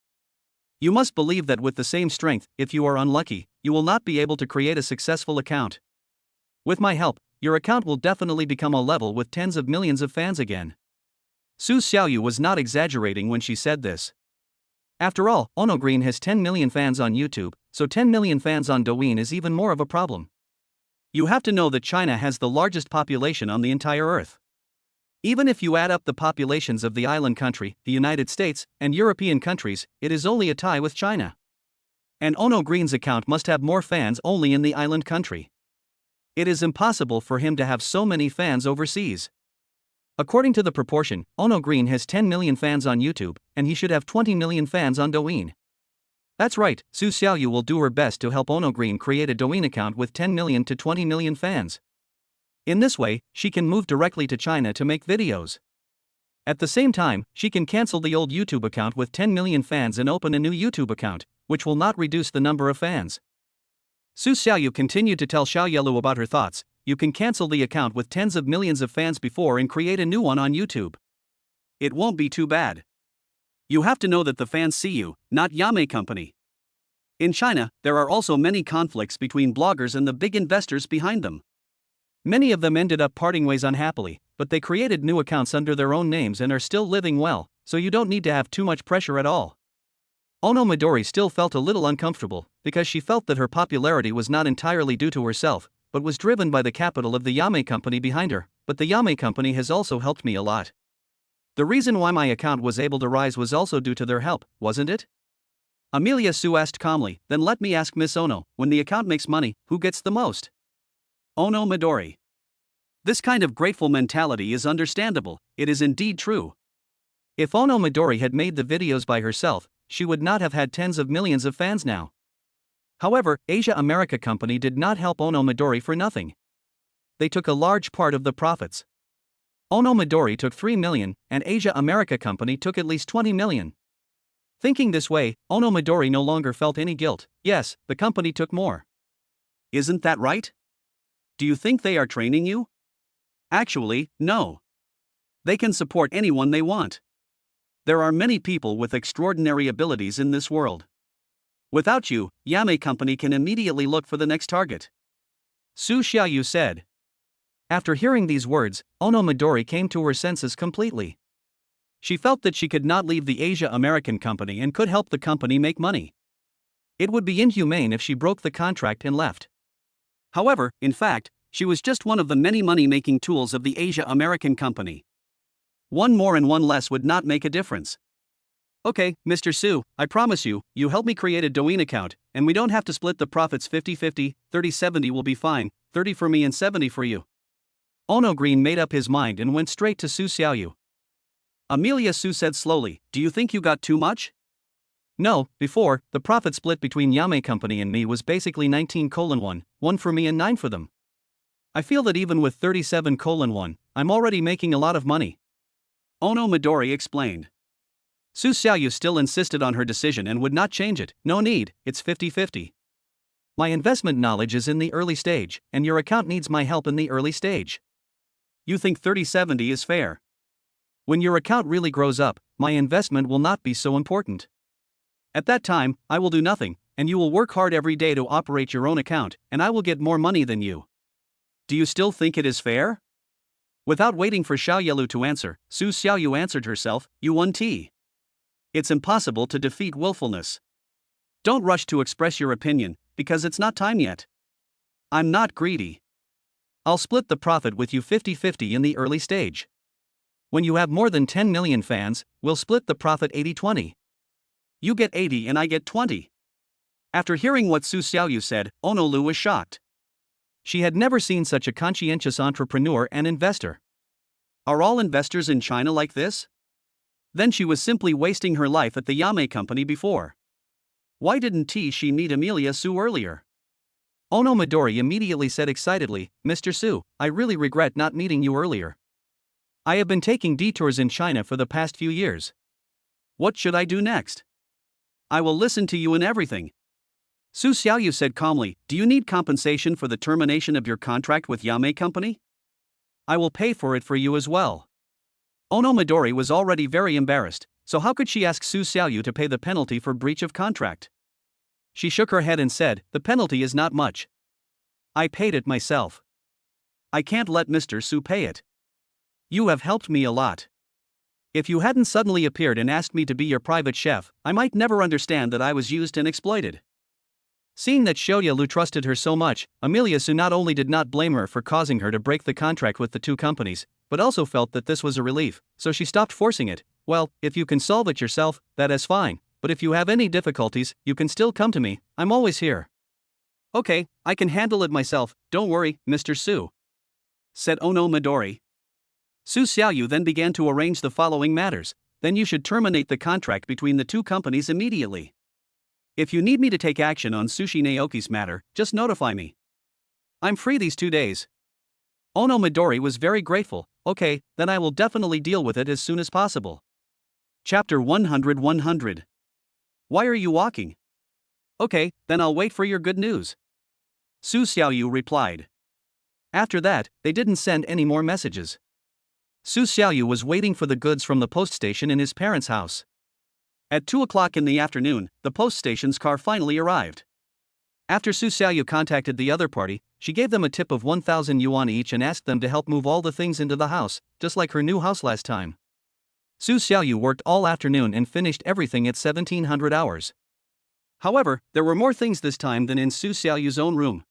You must believe that with the same strength, if you are unlucky, you will not be able to create a successful account. With my help, your account will definitely become a level with tens of millions of fans again." Su Xiaoyu was not exaggerating when she said this. After all, Ono Green has 10 million fans on YouTube, so 10 million fans on Douyin is even more of a problem. You have to know that China has the largest population on the entire earth. Even if you add up the populations of the island country, the United States, and European countries, it is only a tie with China. And Ono Green's account must have more fans only in the island country. It is impossible for him to have so many fans overseas. According to the proportion, Ono Green has 10 million fans on YouTube, and he should have 20 million fans on Douyin. That's right, Su Xiaoyu will do her best to help Ono Green create a Douyin account with 10 million to 20 million fans. In this way, she can move directly to China to make videos. At the same time, she can cancel the old YouTube account with 10 million fans and open a new YouTube account, which will not reduce the number of fans. Su Xiaoyu continued to tell Xiaoyelu about her thoughts. You can cancel the account with tens of millions of fans before and create a new one on YouTube. It won't be too bad. You have to know that the fans see you, not Yame Company. In China, there are also many conflicts between bloggers and the big investors behind them. Many of them ended up parting ways unhappily, but they created new accounts under their own names and are still living well, so you don't need to have too much pressure at all. Ono Midori still felt a little uncomfortable, because she felt that her popularity was not entirely due to herself, but was driven by the capital of the Yame Company behind her. But the Yame Company has also helped me a lot. The reason why my account was able to rise was also due to their help, wasn't it? Amelia Su asked calmly. Then let me ask Miss Ono, when the account makes money, who gets the most? Ono Midori. This kind of grateful mentality is understandable. It is indeed true. If Ono Midori had made the videos by herself, she would not have had tens of millions of fans now. However, Asia America Company did not help Ono Midori for nothing. They took a large part of the profits. Ono Midori took 3 million, and Asia America Company took at least 20 million. Thinking this way, Ono Midori no longer felt any guilt. Yes, the company took more. Isn't that right? Do you think they are training you? Actually, no. They can support anyone they want. There are many people with extraordinary abilities in this world. Without you, Yame Company can immediately look for the next target. Su Xiaoyu said. After hearing these words, Ono Midori came to her senses completely. She felt that she could not leave the Asia American Company and could help the company make money. It would be inhumane if she broke the contract and left. However, in fact, she was just one of the many money-making tools of the Asia American Company. One more and one less would not make a difference. Okay, Mr. Su, I promise you, you help me create a Douyin account, and we don't have to split the profits 50-50, 30-70 will be fine, 30 for me and 70 for you. Ono Green made up his mind and went straight to Su Xiaoyu. Amelia Su said slowly, do you think you got too much? No, before, the profit split between Yame Company and me was basically 19:1, 1 for me and 9 for them. I feel that even with 37:1, I'm already making a lot of money. Ono Midori explained. Su Xiaoyu still insisted on her decision and would not change it. No need, it's 50-50. My investment knowledge is in the early stage, and your account needs my help in the early stage. You think 30-70 is fair? When your account really grows up, my investment will not be so important. At that time, I will do nothing, and you will work hard every day to operate your own account, and I will get more money than you. Do you still think it is fair? Without waiting for Xiaoyelu to answer, Su Xiaoyu answered herself, you won T. It's impossible to defeat willfulness. Don't rush to express your opinion, because it's not time yet. I'm not greedy. I'll split the profit with you 50-50 in the early stage. When you have more than 10 million fans, we'll split the profit 80-20. You get 80 and I get 20. After hearing what Su Xiaoyu said, Onolu was shocked. She had never seen such a conscientious entrepreneur and investor. Are all investors in China like this? Then she was simply wasting her life at the Yame Company before. Why didn't she meet Amelia Su earlier? Ono Midori immediately said excitedly, Mr. Su, I really regret not meeting you earlier. I have been taking detours in China for the past few years. What should I do next? I will listen to you in everything. Su Xiaoyu said calmly, do you need compensation for the termination of your contract with Yame Company? I will pay for it for you as well. Ono Midori was already very embarrassed, so how could she ask Su Xiaoyu to pay the penalty for breach of contract? She shook her head and said, the penalty is not much. I paid it myself. I can't let Mr. Su pay it. You have helped me a lot. If you hadn't suddenly appeared and asked me to be your private chef, I might never understand that I was used and exploited. Seeing that Xiaoyelu trusted her so much, Amelia Su not only did not blame her for causing her to break the contract with the two companies, but also felt that this was a relief, so she stopped forcing it. Well, if you can solve it yourself, that is fine, but if you have any difficulties, you can still come to me, I'm always here. Okay, I can handle it myself, don't worry, Mr. Su, said Ono Midori. Su Xiaoyu then began to arrange the following matters. Then you should terminate the contract between the two companies immediately. If you need me to take action on Sushi Naoki's matter, just notify me. I'm free these 2 days. Ono Midori was very grateful. Okay, then I will definitely deal with it as soon as possible. Chapter 100. Why are you walking? Okay, then I'll wait for your good news. Su Xiaoyu replied. After that, they didn't send any more messages. Su Xiaoyu was waiting for the goods from the post station in his parents' house. At 2 o'clock in the afternoon, the post station's car finally arrived. After Su Xiaoyu contacted the other party, she gave them a tip of 1,000 yuan each and asked them to help move all the things into the house, just like her new house last time. Su Xiaoyu worked all afternoon and finished everything at 1700 hours. However, there were more things this time than in Su Xiaoyu's own room.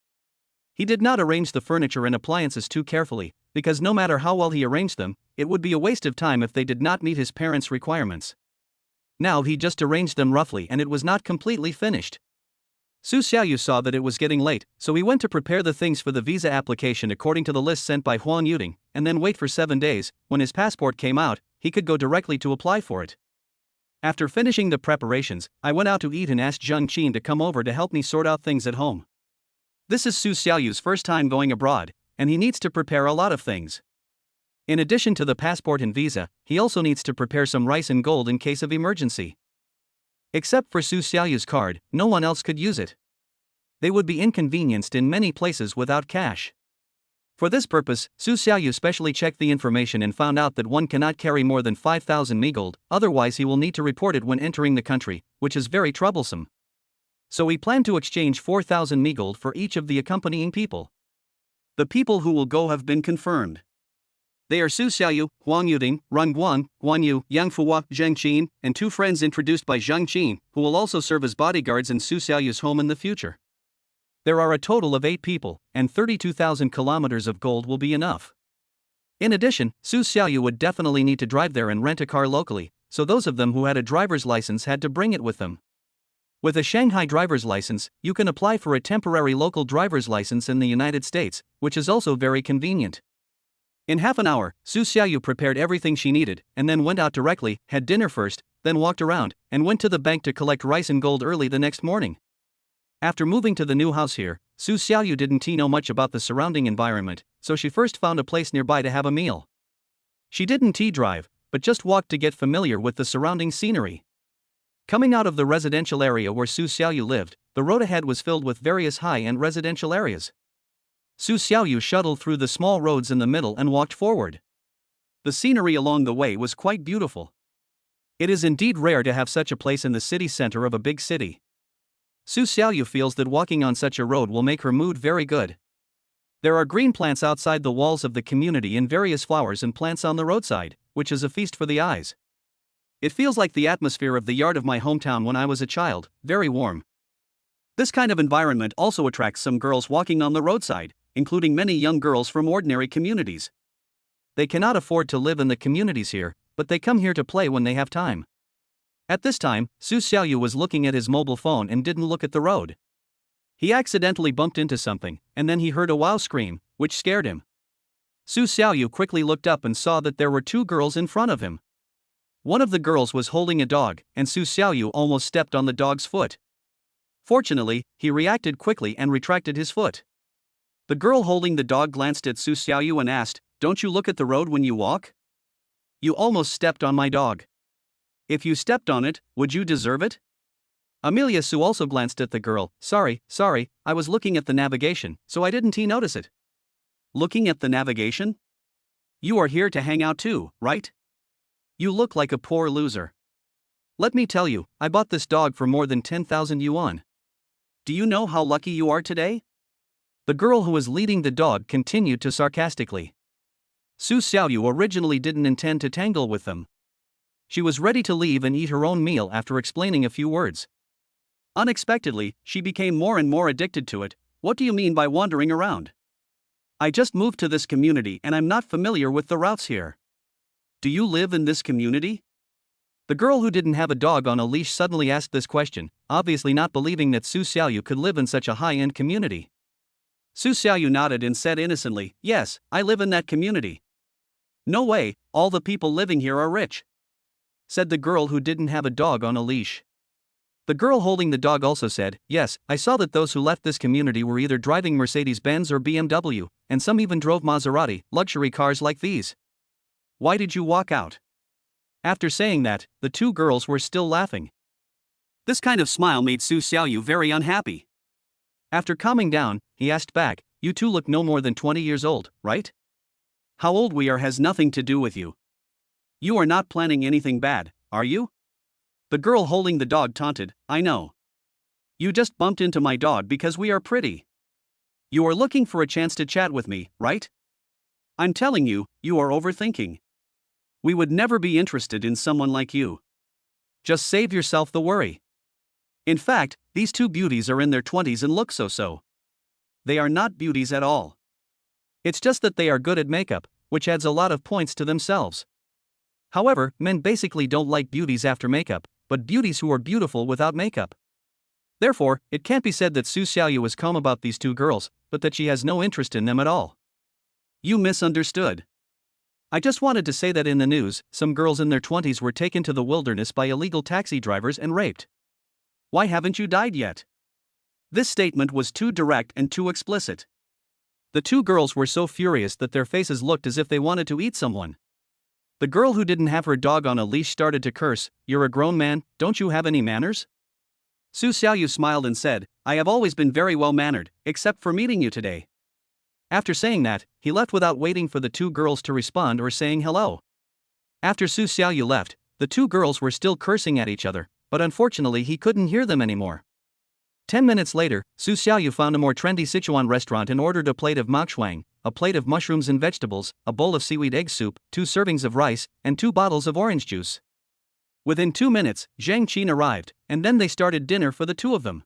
He did not arrange the furniture and appliances too carefully, because no matter how well he arranged them, it would be a waste of time if they did not meet his parents' requirements. Now he just arranged them roughly and it was not completely finished. Su Xiaoyu saw that it was getting late, so he went to prepare the things for the visa application according to the list sent by Huang Yuding, and then wait for 7 days. When his passport came out, he could go directly to apply for it. After finishing the preparations, I went out to eat and asked Zheng Qin to come over to help me sort out things at home. This is Su Xiaoyu's first time going abroad, and he needs to prepare a lot of things. In addition to the passport and visa, he also needs to prepare some rice and gold in case of emergency. Except for Su Xiaoyu's card, no one else could use it. They would be inconvenienced in many places without cash. For this purpose, Su Xiaoyu specially checked the information and found out that one cannot carry more than 5,000 mi-gold, otherwise he will need to report it when entering the country, which is very troublesome. So he planned to exchange 4,000 mi-gold for each of the accompanying people. The people who will go have been confirmed. They are Su Xiaoyu, Huang Yuding, Run Guan, Guan Yu, Yang Fuwa, Zheng Qin, and 2 friends introduced by Zheng Qin, who will also serve as bodyguards in Su Xiaoyu's home in the future. There are a total of 8 people, and 32,000 kilometers of gold will be enough. In addition, Su Xiaoyu would definitely need to drive there and rent a car locally, so those of them who had a driver's license had to bring it with them. With a Shanghai driver's license, you can apply for a temporary local driver's license in the United States, which is also very convenient. In half an hour, Su Xiaoyu prepared everything she needed, and then went out directly, had dinner first, then walked around, and went to the bank to collect rice and gold early the next morning. After moving to the new house here, Su Xiaoyu didn't know much about the surrounding environment, so she first found a place nearby to have a meal. She didn't drive, but just walked to get familiar with the surrounding scenery. Coming out of the residential area where Su Xiaoyu lived, the road ahead was filled with various high-end residential areas. Su Xiaoyu shuttled through the small roads in the middle and walked forward. The scenery along the way was quite beautiful. It is indeed rare to have such a place in the city center of a big city. Su Xiaoyu feels that walking on such a road will make her mood very good. There are green plants outside the walls of the community and various flowers and plants on the roadside, which is a feast for the eyes. It feels like the atmosphere of the yard of my hometown when I was a child, very warm. This kind of environment also attracts some girls walking on the roadside, including many young girls from ordinary communities. They cannot afford to live in the communities here, but they come here to play when they have time. At this time, Su Xiaoyu was looking at his mobile phone and didn't look at the road. He accidentally bumped into something, and then he heard a wow scream, which scared him. Su Xiaoyu quickly looked up and saw that there were 2 girls in front of him. One of the girls was holding a dog, and Su Xiaoyu almost stepped on the dog's foot. Fortunately, he reacted quickly and retracted his foot. The girl holding the dog glanced at Su Xiaoyu and asked, "Don't you look at the road when you walk? You almost stepped on my dog. If you stepped on it, would you deserve it?" Amelia Su also glanced at the girl. Sorry, I was looking at the navigation, so I didn't notice it." "Looking at the navigation? You are here to hang out too, right? You look like a poor loser. Let me tell you, I bought this dog for more than 10,000 yuan. Do you know how lucky you are today?" The girl who was leading the dog continued to sarcastically. Su Xiaoyu originally didn't intend to tangle with them. She was ready to leave and eat her own meal after explaining a few words. Unexpectedly, she became more and more addicted to it. "What do you mean by wandering around? I just moved to this community and I'm not familiar with the routes here. Do you live in this community?" The girl who didn't have a dog on a leash suddenly asked this question, obviously not believing that Su Xiaoyu could live in such a high-end community. Su Xiaoyu nodded and said innocently, "Yes, I live in that community." "No way, all the people living here are rich," said the girl who didn't have a dog on a leash. The girl holding the dog also said, "Yes, I saw that those who left this community were either driving Mercedes-Benz or BMW, and some even drove Maserati, luxury cars like these. Why did you walk out?" After saying that, the 2 girls were still laughing. This kind of smile made Su Xiaoyu very unhappy. After calming down, he asked back, "You two look no more than 20 years old, right?" How old we are has nothing to do with you. You are not planning anything bad, are you? The girl holding the dog taunted, "I know. You just bumped into my dog because we are pretty. You are looking for a chance to chat with me, right? I'm telling you, you are overthinking. We would never be interested in someone like you. Just save yourself the worry." In fact, these two beauties are in their 20s and look so. They are not beauties at all. It's just that they are good at makeup, which adds a lot of points to themselves. However, men basically don't like beauties after makeup, but beauties who are beautiful without makeup. Therefore, it can't be said that Su Xiaoyu is calm about these two girls, but that she has no interest in them at all. You misunderstood. I just wanted to say that in the news, some girls in their 20s were taken to the wilderness by illegal taxi drivers and raped. Why haven't you died yet? This statement was too direct and too explicit. The two girls were so furious that their faces looked as if they wanted to eat someone. The girl who didn't have her dog on a leash started to curse, "You're a grown man, don't you have any manners?" Su Xiaoyu smiled and said, "I have always been very well mannered, except for meeting you today." After saying that, he left without waiting for the two girls to respond or saying hello. After Su Xiaoyu left, the two girls were still cursing at each other, but unfortunately he couldn't hear them anymore. 10 minutes later, Su Xiaoyu found a more trendy Sichuan restaurant and ordered a plate of makshuang, a plate of mushrooms and vegetables, a bowl of seaweed egg soup, 2 servings of rice, and 2 bottles of orange juice. Within 2 minutes, Zhang Qin arrived, and then they started dinner for the two of them.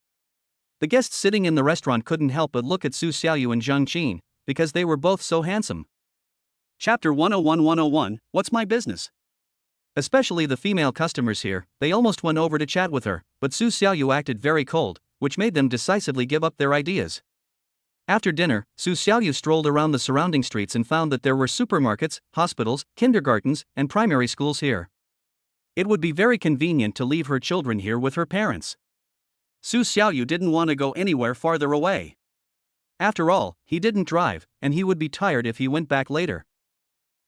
The guests sitting in the restaurant couldn't help but look at Su Xiaoyu and Zhang Qin, because they were both so handsome. Chapter 101 What's my business? Especially the female customers here, they almost went over to chat with her, but Su Xiaoyu acted very cold, which made them decisively give up their ideas. After dinner, Su Xiaoyu strolled around the surrounding streets and found that there were supermarkets, hospitals, kindergartens, and primary schools here. It would be very convenient to leave her children here with her parents. Su Xiaoyu didn't want to go anywhere farther away. After all, he didn't drive, and he would be tired if he went back later.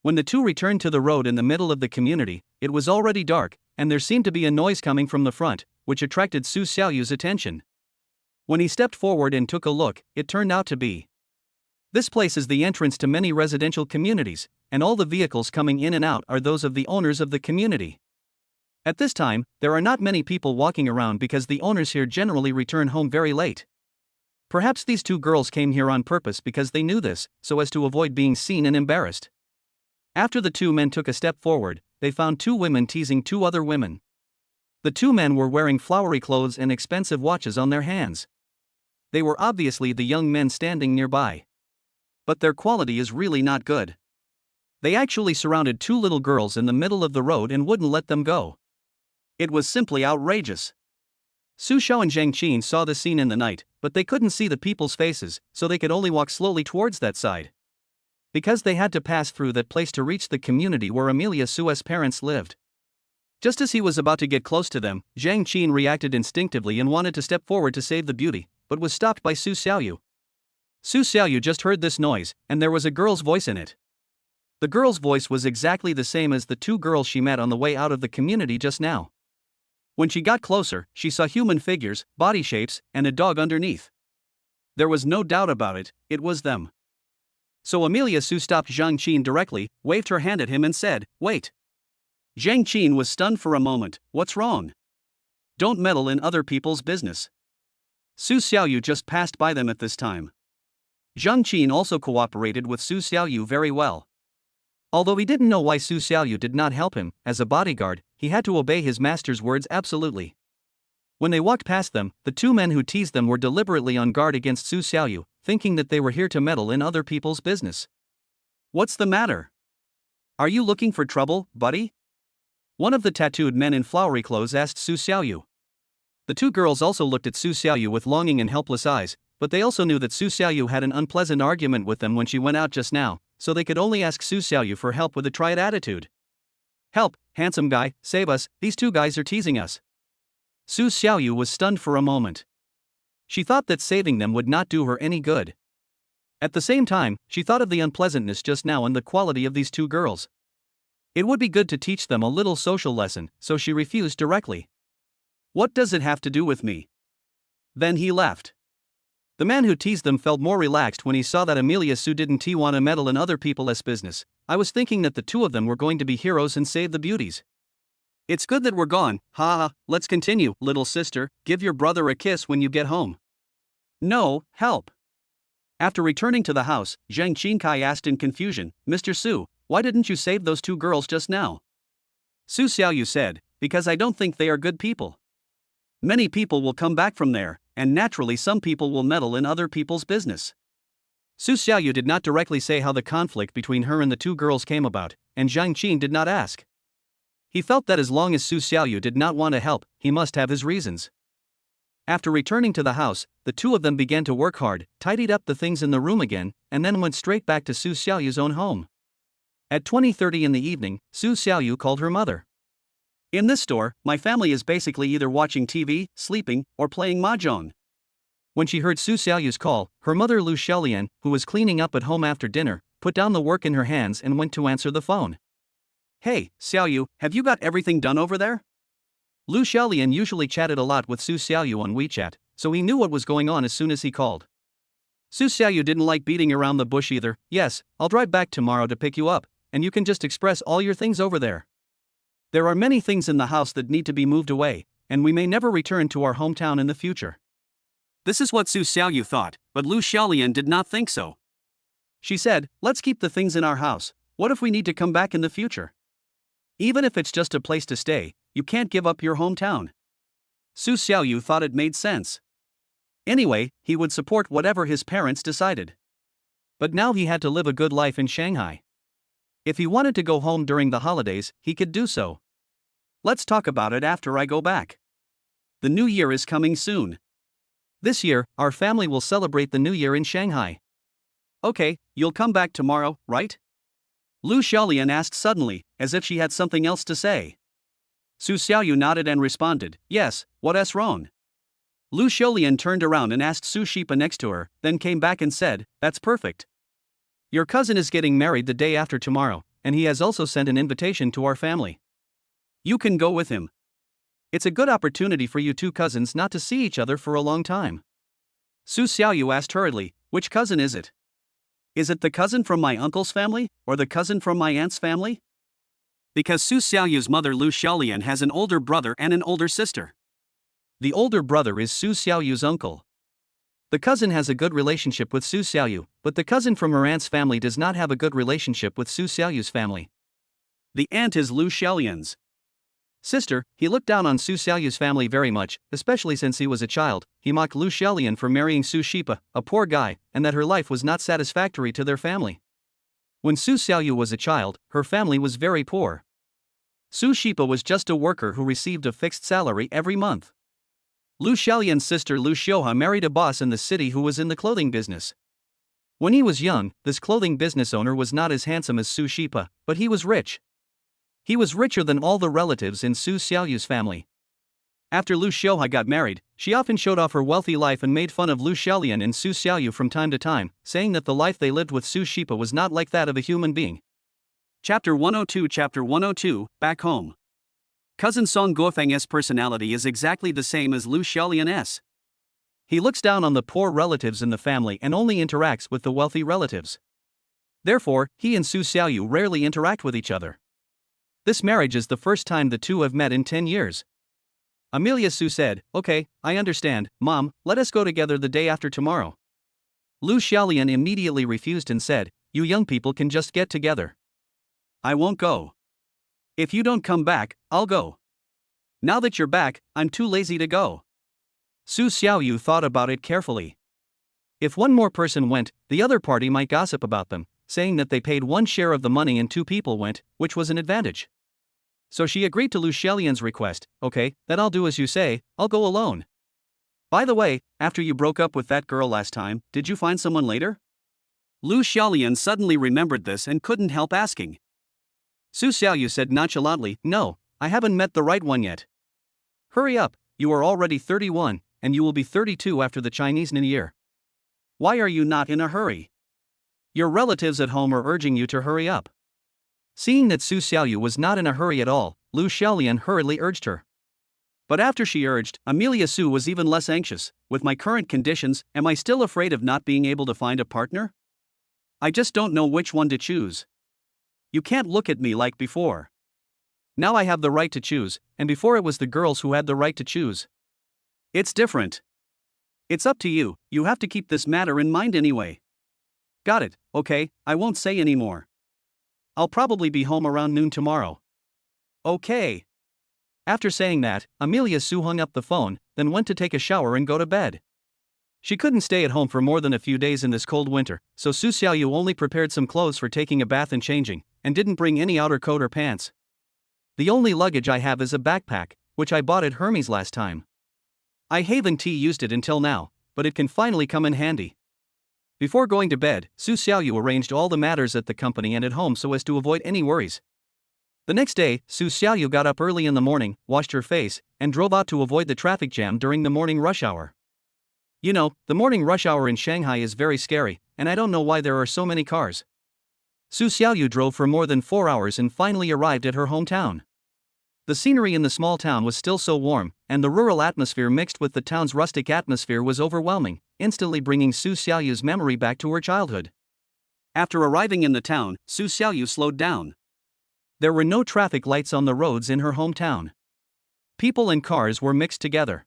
When the two returned to the road in the middle of the community, it was already dark, and there seemed to be a noise coming from the front, which attracted Su Xiaoyu's attention. When he stepped forward and took a look, it turned out to be. This place is the entrance to many residential communities, and all the vehicles coming in and out are those of the owners of the community. At this time, there are not many people walking around because the owners here generally return home very late. Perhaps these two girls came here on purpose because they knew this, so as to avoid being seen and embarrassed. After the two men took a step forward, they found two women teasing two other women. The two men were wearing flowery clothes and expensive watches on their hands. They were obviously the young men standing nearby. But their quality is really not good. They actually surrounded two little girls in the middle of the road and wouldn't let them go. It was simply outrageous. Su Xiao and Zhang Qin saw the scene in the night, but they couldn't see the people's faces, so they could only walk slowly towards that side. Because they had to pass through that place to reach the community where Amelia Su's parents lived. Just as he was about to get close to them, Zhang Qin reacted instinctively and wanted to step forward to save the beauty, but was stopped by Su Xiaoyu. Su Xiaoyu just heard this noise, and there was a girl's voice in it. The girl's voice was exactly the same as the two girls she met on the way out of the community just now. When she got closer, she saw human figures, body shapes, and a dog underneath. There was no doubt about it, it was them. So Amelia Su stopped Zhang Qin directly, waved her hand at him and said, "Wait." Zhang Qin was stunned for a moment. "What's wrong? Don't meddle in other people's business." Su Xiaoyu just passed by them at this time. Zhang Qin also cooperated with Su Xiaoyu very well. Although he didn't know why Su Xiaoyu did not help him, as a bodyguard, he had to obey his master's words absolutely. When they walked past them, the two men who teased them were deliberately on guard against Su Xiaoyu, thinking that they were here to meddle in other people's business. "What's the matter? Are you looking for trouble, buddy?" One of the tattooed men in flowery clothes asked Su Xiaoyu. The two girls also looked at Su Xiaoyu with longing and helpless eyes, but they also knew that Su Xiaoyu had an unpleasant argument with them when she went out just now, so they could only ask Su Xiaoyu for help with a tried attitude. "Help, handsome guy, save us, these two guys are teasing us." Su Xiaoyu was stunned for a moment. She thought that saving them would not do her any good. At the same time, she thought of the unpleasantness just now and the quality of these two girls. It would be good to teach them a little social lesson, so she refused directly. What does it have to do with me? Then he left. The man who teased them felt more relaxed when he saw that Amelia Sue didn't want to meddle in other people's business. I was thinking that the two of them were going to be heroes and save the beauties. It's good that we're gone, ha. Let's continue, little sister. Give your brother a kiss when you get home. No, help. After returning to the house, Zhang Qinkai asked in confusion, Mr. Su, why didn't you save those two girls just now? Su Xiaoyu said, because I don't think they are good people. Many people will come back from there, and naturally some people will meddle in other people's business. Su Xiaoyu did not directly say how the conflict between her and the two girls came about, and Zhang Qin did not ask. He felt that as long as Su Xiaoyu did not want to help, he must have his reasons. After returning to the house, the two of them began to work hard, tidied up the things in the room again, and then went straight back to Su Xiaoyu's own home. At 20:30 in the evening, Su Xiaoyu called her mother. In this store, my family is basically either watching TV, sleeping, or playing mahjong. When she heard Su Xiaoyu's call, her mother Lu Xiaolian, who was cleaning up at home after dinner, put down the work in her hands and went to answer the phone. Hey, Xiaoyu, have you got everything done over there? Lu Xiaolian usually chatted a lot with Su Xiaoyu on WeChat, so he knew what was going on as soon as he called. Su Xiaoyu didn't like beating around the bush either. Yes, I'll drive back tomorrow to pick you up, and you can just express all your things over there. There are many things in the house that need to be moved away, and we may never return to our hometown in the future. This is what Su Xiaoyu thought, but Lu Xiaolian did not think so. She said, let's keep the things in our house. What if we need to come back in the future? Even if it's just a place to stay, you can't give up your hometown. Su Xiaoyu thought it made sense. Anyway, he would support whatever his parents decided. But now he had to live a good life in Shanghai. If he wanted to go home during the holidays, he could do so. Let's talk about it after I go back. The new year is coming soon. This year, our family will celebrate the new year in Shanghai. Okay, you'll come back tomorrow, right? Lu Xiaolian asked suddenly, as if she had something else to say. Su Xiaoyu nodded and responded, yes, what's wrong? Lu Xiaolian turned around and asked Su Shipa next to her, then came back and said, that's perfect. Your cousin is getting married the day after tomorrow, and he has also sent an invitation to our family. You can go with him. It's a good opportunity for you two cousins not to see each other for a long time. Su Xiaoyu asked hurriedly, which cousin is it? Is it the cousin from my uncle's family, or the cousin from my aunt's family? Because Su Xiaoyu's mother Lu Xiaolian has an older brother and an older sister. The older brother is Su Xiaoyu's uncle. The cousin has a good relationship with Su Xiaoyu, but the cousin from her aunt's family does not have a good relationship with Su Xiaoyu's family. The aunt is Lu Xiaolian's sister. He looked down on Su Xiaoyu's family very much, especially since he was a child. He mocked Lu Xiaolian for marrying Su Shipa, a poor guy, and that her life was not satisfactory to their family. When Su Xiaoyu was a child, her family was very poor. Su Shipa was just a worker who received a fixed salary every month. Lu Xiaolian's sister Lu Xiuha married a boss in the city who was in the clothing business. When he was young, this clothing business owner was not as handsome as Su Shipa, but he was rich. He was richer than all the relatives in Su Xiaoyu's family. After Lu Xiuha got married, she often showed off her wealthy life and made fun of Lu Xiaolian and Su Xiaoyu from time to time, saying that the life they lived with Su Shipa was not like that of a human being. Chapter 102, Back Home. Cousin Song Guofeng's personality is exactly the same as Lu Xiaolian's. He looks down on the poor relatives in the family and only interacts with the wealthy relatives. Therefore, he and Su Xiaoyu rarely interact with each other. This marriage is the first time the two have met in 10 years. Amelia Su said, okay, I understand, Mom, let us go together the day after tomorrow. Lu Xiaolian immediately refused and said, you young people can just get together. I won't go. If you don't come back, I'll go. Now that you're back, I'm too lazy to go. Su Xiaoyu thought about it carefully. If one more person went, the other party might gossip about them, saying that they paid one share of the money and two people went, which was an advantage. So she agreed to Lu Xiaolian's request. Okay, then I'll do as you say, I'll go alone. By the way, after you broke up with that girl last time, did you find someone later? Lu Xiaolian suddenly remembered this and couldn't help asking. Su Xiaoyu said nonchalantly, no, I haven't met the right one yet. Hurry up, you are already 31, and you will be 32 after the Chinese New Year. Why are you not in a hurry? Your relatives at home are urging you to hurry up. Seeing that Su Xiaoyu was not in a hurry at all, Lu Xiaolian hurriedly urged her. But after she urged, Amelia Sue was even less anxious. With my current conditions, am I still afraid of not being able to find a partner? I just don't know which one to choose. You can't look at me like before. Now I have the right to choose, and before it was the girls who had the right to choose. It's different. It's up to you, you have to keep this matter in mind anyway. Got it, okay, I won't say any more. I'll probably be home around noon tomorrow. Okay. After saying that, Amelia Sue hung up the phone, then went to take a shower and go to bed. She couldn't stay at home for more than a few days in this cold winter, so Su Xiaoyu only prepared some clothes for taking a bath and changing, and didn't bring any outer coat or pants. The only luggage I have is a backpack, which I bought at Hermes last time. I haven't used it until now, but it can finally come in handy. Before going to bed, Su Xiaoyu arranged all the matters at the company and at home so as to avoid any worries. The next day, Su Xiaoyu got up early in the morning, washed her face, and drove out to avoid the traffic jam during the morning rush hour. You know, the morning rush hour in Shanghai is very scary, and I don't know why there are so many cars. Su Xiaoyu drove for more than 4 hours and finally arrived at her hometown. The scenery in the small town was still so warm, and the rural atmosphere mixed with the town's rustic atmosphere was overwhelming, instantly bringing Su Xiaoyu's memory back to her childhood. After arriving in the town, Su Xiaoyu slowed down. There were no traffic lights on the roads in her hometown. People and cars were mixed together.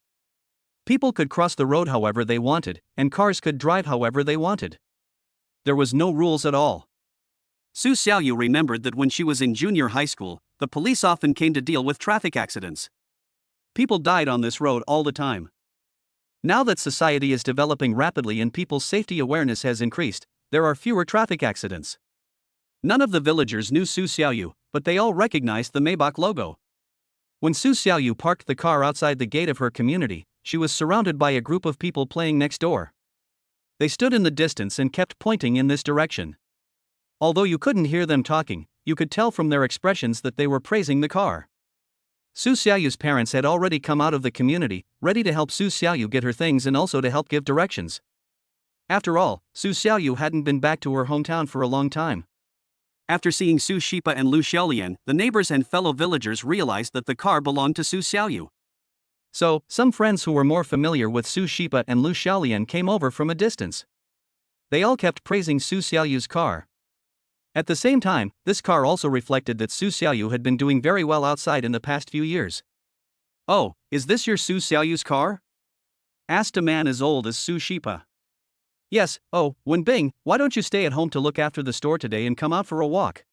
People could cross the road however they wanted, and cars could drive however they wanted. There was no rules at all. Su Xiaoyu remembered that when she was in junior high school, the police often came to deal with traffic accidents. People died on this road all the time. Now that society is developing rapidly and people's safety awareness has increased, there are fewer traffic accidents. None of the villagers knew Su Xiaoyu, but they all recognized the Maybach logo. When Su Xiaoyu parked the car outside the gate of her community, she was surrounded by a group of people playing next door. They stood in the distance and kept pointing in this direction. Although you couldn't hear them talking, you could tell from their expressions that they were praising the car. Su Xiaoyu's parents had already come out of the community, ready to help Su Xiaoyu get her things and also to help give directions. After all, Su Xiaoyu hadn't been back to her hometown for a long time. After seeing Su Shipa and Lu Xiaolian, the neighbors and fellow villagers realized that the car belonged to Su Xiaoyu. So, some friends who were more familiar with Su Shipa and Lu Xiaolian came over from a distance. They all kept praising Su Xiaoyu's car. At the same time, this car also reflected that Su Xiaoyu had been doing very well outside in the past few years. "Oh, is this your Su Xiaoyu's car?" asked a man as old as Su Shipa. "Yes, oh, Wenbing, why don't you stay at home to look after the store today and come out for a walk?"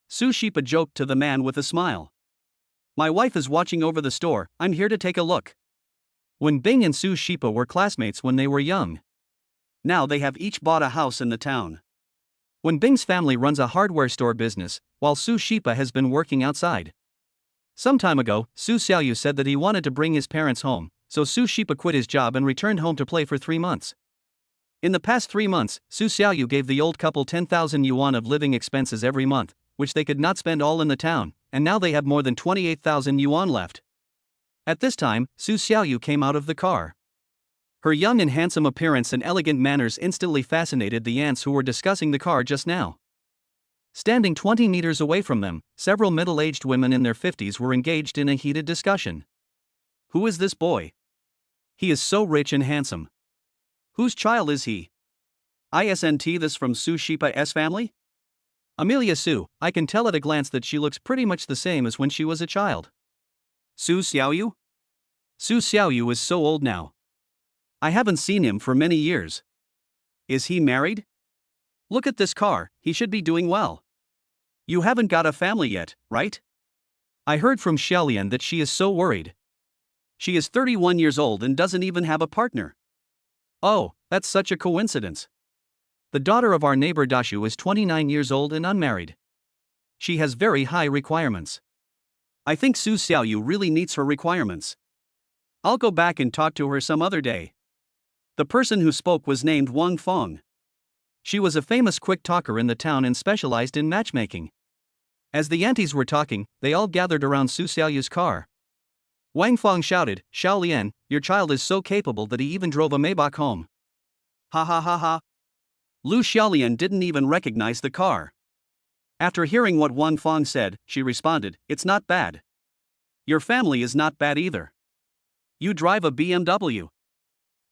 Su Shipa joked to the man with a smile. "My wife is watching over the store, I'm here to take a look." Wenbing and Su Shipa were classmates when they were young. Now they have each bought a house in the town. Wenbing's family runs a hardware store business, while Su Shipa has been working outside. Some time ago, Su Xiaoyu said that he wanted to bring his parents home, so Su Shipa quit his job and returned home to play for 3 months. In the past 3 months, Su Xiaoyu gave the old couple 10,000 yuan of living expenses every month, which they could not spend all in the town, and now they have more than 28,000 yuan left. At this time, Su Xiaoyu came out of the car. Her young and handsome appearance and elegant manners instantly fascinated the ants who were discussing the car just now. Standing 20 meters away from them, several middle-aged women in their 50s were engaged in a heated discussion. "Who is this boy? He is so rich and handsome. Whose child is he? Isn't this from Su Shipa's family? Amelia Su, I can tell at a glance that she looks pretty much the same as when she was a child. Su Xiaoyu? Su Xiaoyu is so old now. I haven't seen him for many years. Is he married? Look at this car, he should be doing well. You haven't got a family yet, right? I heard from Xiaolian that she is so worried. She is 31 years old and doesn't even have a partner. Oh, that's such a coincidence. The daughter of our neighbor Dashu is 29 years old and unmarried. She has very high requirements. I think Su Xiaoyu really meets her requirements. I'll go back and talk to her some other day." The person who spoke was named Wang Fong. She was a famous quick talker in the town and specialized in matchmaking. As the aunties were talking, they all gathered around Su Xiaoyu's car. Wang Fong shouted, "Xiaolian, your child is so capable that he even drove a Maybach home." Ha ha ha ha. Lu Xiaolian didn't even recognize the car. After hearing what Wang Fong said, she responded, "It's not bad. Your family is not bad either. You drive a BMW.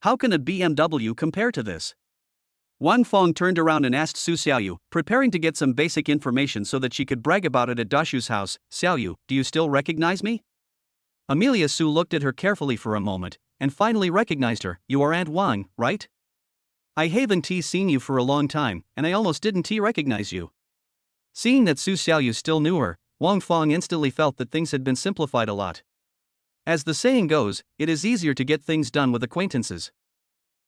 How can a BMW compare to this? Wang Fong turned around and asked Su Xiaoyu, preparing to get some basic information so that she could brag about it at Dashu's house. Xiaoyu, do you still recognize me? Amelia Su looked at her carefully for a moment, and finally recognized her. You are Aunt Wang, right? I haven't seen you for a long time, and I almost didn't recognize you. Seeing that Su Xiaoyu still knew her, Wang Fong instantly felt that things had been simplified a lot. As the saying goes, it is easier to get things done with acquaintances.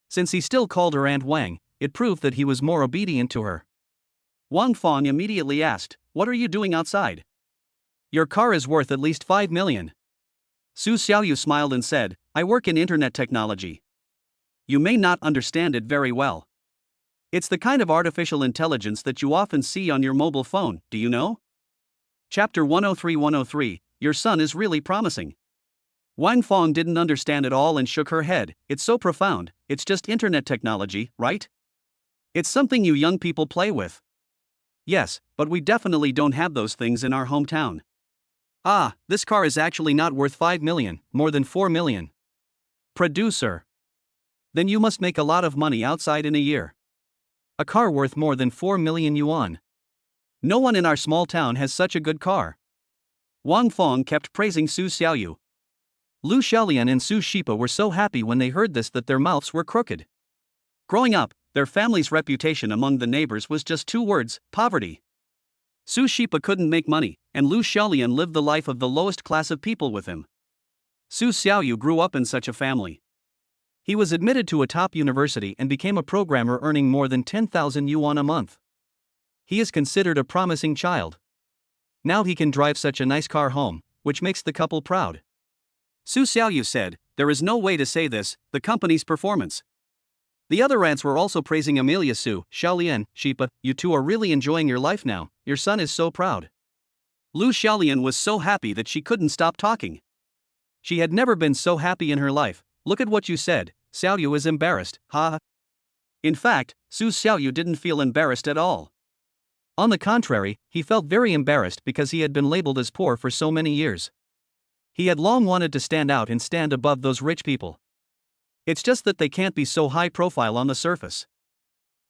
Since he still called her Aunt Wang, it proved that he was more obedient to her. Wang Fong immediately asked, What are you doing outside? Your car is worth at least 5 million. Su Xiaoyu smiled and said, I work in internet technology. You may not understand it very well. It's the kind of artificial intelligence that you often see on your mobile phone, do you know? Chapter 103 Your son is really promising. Wang Fong didn't understand it all and shook her head. It's so profound, it's just internet technology, right? It's something you young people play with. Yes, but we definitely don't have those things in our hometown. Ah, this car is actually not worth 5 million, more than 4 million. Producer. Then you must make a lot of money outside in a year. A car worth more than 4 million yuan. No one in our small town has such a good car. Wang Fong kept praising Su Xiaoyu. Lu Xiaolian and Su Shipa were so happy when they heard this that their mouths were crooked. Growing up, their family's reputation among the neighbors was just 2 words, poverty. Su Shipa couldn't make money, and Lu Xiaolian lived the life of the lowest class of people with him. Su Xiaoyu grew up in such a family. He was admitted to a top university and became a programmer earning more than 10,000 yuan a month. He is considered a promising child. Now he can drive such a nice car home, which makes the couple proud. Su Xiaoyu said, There is no way to say this, the company's performance. The other aunts were also praising Amelia Su, Xiaolian, Shipa, you two are really enjoying your life now, your son is so proud. Lu Xiaolian was so happy that she couldn't stop talking. She had never been so happy in her life. Look at what you said, Xiaoyu is embarrassed, ha. In fact, Su Xiaoyu didn't feel embarrassed at all. On the contrary, he felt very embarrassed because he had been labeled as poor for so many years. He had long wanted to stand out and stand above those rich people. It's just that they can't be so high profile on the surface.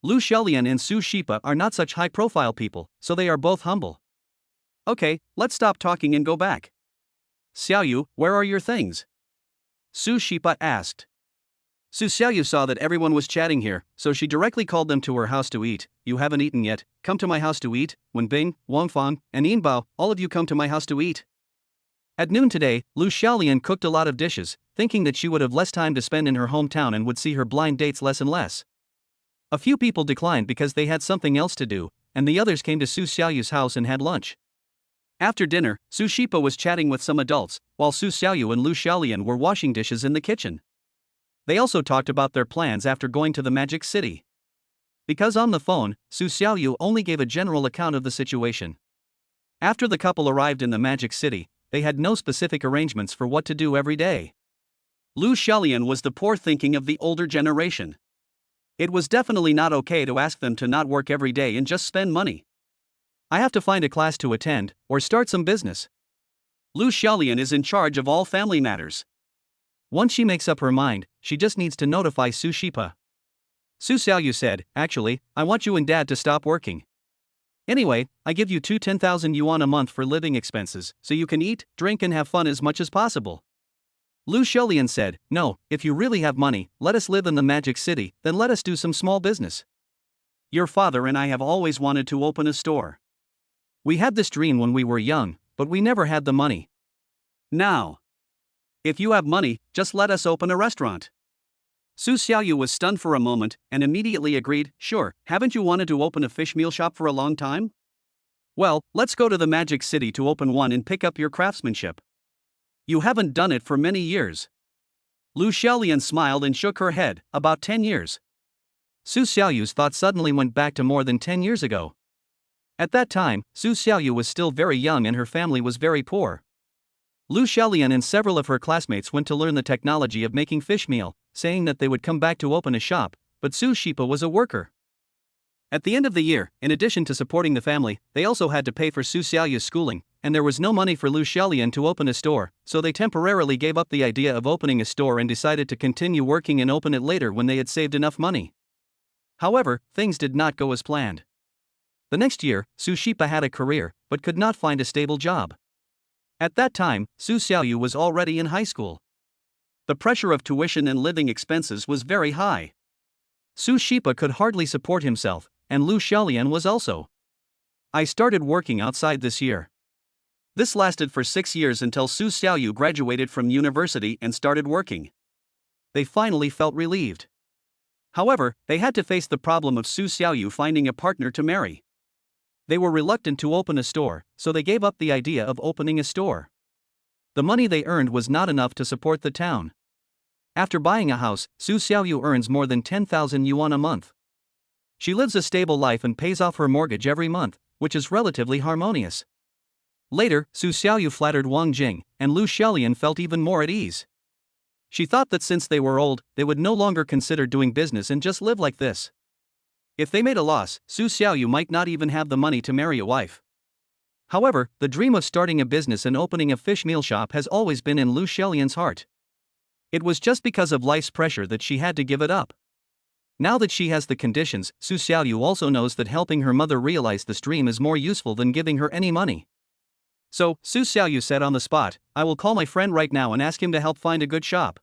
Lu Xiaolian and Su Shipa are not such high profile people, so they are both humble. Okay, let's stop talking and go back. Xiaoyu, where are your things? Su Shipa asked. Su Xiaoyu saw that everyone was chatting here, so she directly called them to her house to eat. You haven't eaten yet, come to my house to eat. Wen Bing, Wang Fong, and Yinbao, all of you come to my house to eat. At noon today, Lu Xiaolian cooked a lot of dishes, thinking that she would have less time to spend in her hometown and would see her blind dates less and less. A few people declined because they had something else to do, and the others came to Su Xiaoyu's house and had lunch. After dinner, Su Shipa was chatting with some adults, while Su Xiaoyu and Lu Xiaolian were washing dishes in the kitchen. They also talked about their plans after going to the Magic City. Because on the phone, Su Xiaoyu only gave a general account of the situation. After the couple arrived in the Magic City, they had no specific arrangements for what to do every day. Lu Xiaolian was the poor thinking of the older generation. It was definitely not okay to ask them to not work every day and just spend money. I have to find a class to attend, or start some business. Lu Xiaolian is in charge of all family matters. Once she makes up her mind, she just needs to notify Su Shipa. Su Xiaoyu said, Actually, I want you and Dad to stop working. Anyway, I give you 10,000 yuan a month for living expenses, so you can eat, drink and have fun as much as possible. Lu Xiaolian said, No, if you really have money, let us live in the Magic City, then let us do some small business. Your father and I have always wanted to open a store. We had this dream when we were young, but we never had the money. Now, if you have money, just let us open a restaurant. Su Xiaoyu was stunned for a moment, and immediately agreed, Sure, haven't you wanted to open a fish meal shop for a long time? Well, let's go to the Magic City to open one and pick up your craftsmanship. You haven't done it for many years. Lu Xiaolian smiled and shook her head, about 10 years. Su Xiaoyu's thoughts suddenly went back to more than 10 years ago. At that time, Su Xiaoyu was still very young and her family was very poor. Lu Xiaolian and several of her classmates went to learn the technology of making fish meal, saying that they would come back to open a shop, but Su Shipa was a worker. At the end of the year, in addition to supporting the family, they also had to pay for Su Xiaoyu's schooling, and there was no money for Lu Xiaolian to open a store, so they temporarily gave up the idea of opening a store and decided to continue working and open it later when they had saved enough money. However, things did not go as planned. The next year, Su Shipa had a career, but could not find a stable job. At that time, Su Xiaoyu was already in high school. The pressure of tuition and living expenses was very high. Su Shipa could hardly support himself, and Lu Xiaolian was also. I started working outside this year. This lasted for 6 years until Su Xiaoyu graduated from university and started working. They finally felt relieved. However, they had to face the problem of Su Xiaoyu finding a partner to marry. They were reluctant to open a store, so they gave up the idea of opening a store. The money they earned was not enough to support the town. After buying a house, Su Xiaoyu earns more than 10,000 yuan a month. She lives a stable life and pays off her mortgage every month, which is relatively harmonious. Later, Su Xiaoyu flattered Wang Jing, and Lu Xiaolian felt even more at ease. She thought that since they were old, they would no longer consider doing business and just live like this. If they made a loss, Su Xiaoyu might not even have the money to marry a wife. However, the dream of starting a business and opening a fish meal shop has always been in Lu Xiaolian's heart. It was just because of life's pressure that she had to give it up. Now that she has the conditions, Su Xiaoyu also knows that helping her mother realize this dream is more useful than giving her any money. So, Su Xiaoyu said on the spot, "I will call my friend right now and ask him to help find a good shop."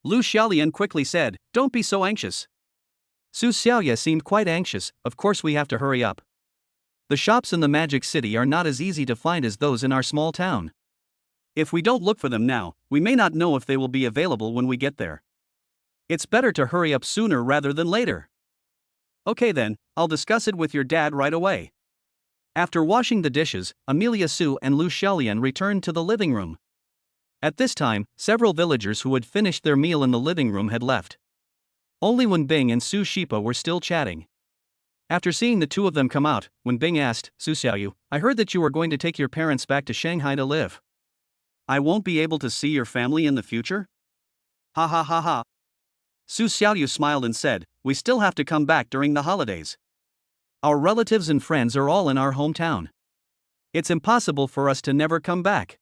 Lu Xiaolian quickly said, "Don't be so anxious." Su Xiaoyu seemed quite anxious. Of course, we have to hurry up. The shops in the Magic City are not as easy to find as those in our small town. If we don't look for them now, we may not know if they will be available when we get there. It's better to hurry up sooner rather than later. Okay then, I'll discuss it with your dad right away. After washing the dishes, Amelia Su and Lu Xiaolian returned to the living room. At this time, several villagers who had finished their meal in the living room had left. Only Wen Bing and Su Shipa were still chatting. After seeing the two of them come out, Wen Bing asked, "Su Xiaoyu, I heard that you are going to take your parents back to Shanghai to live. I won't be able to see your family in the future?" Ha ha ha ha. Su Xiaoyu smiled and said, "We still have to come back during the holidays. Our relatives and friends are all in our hometown. It's impossible for us to never come back.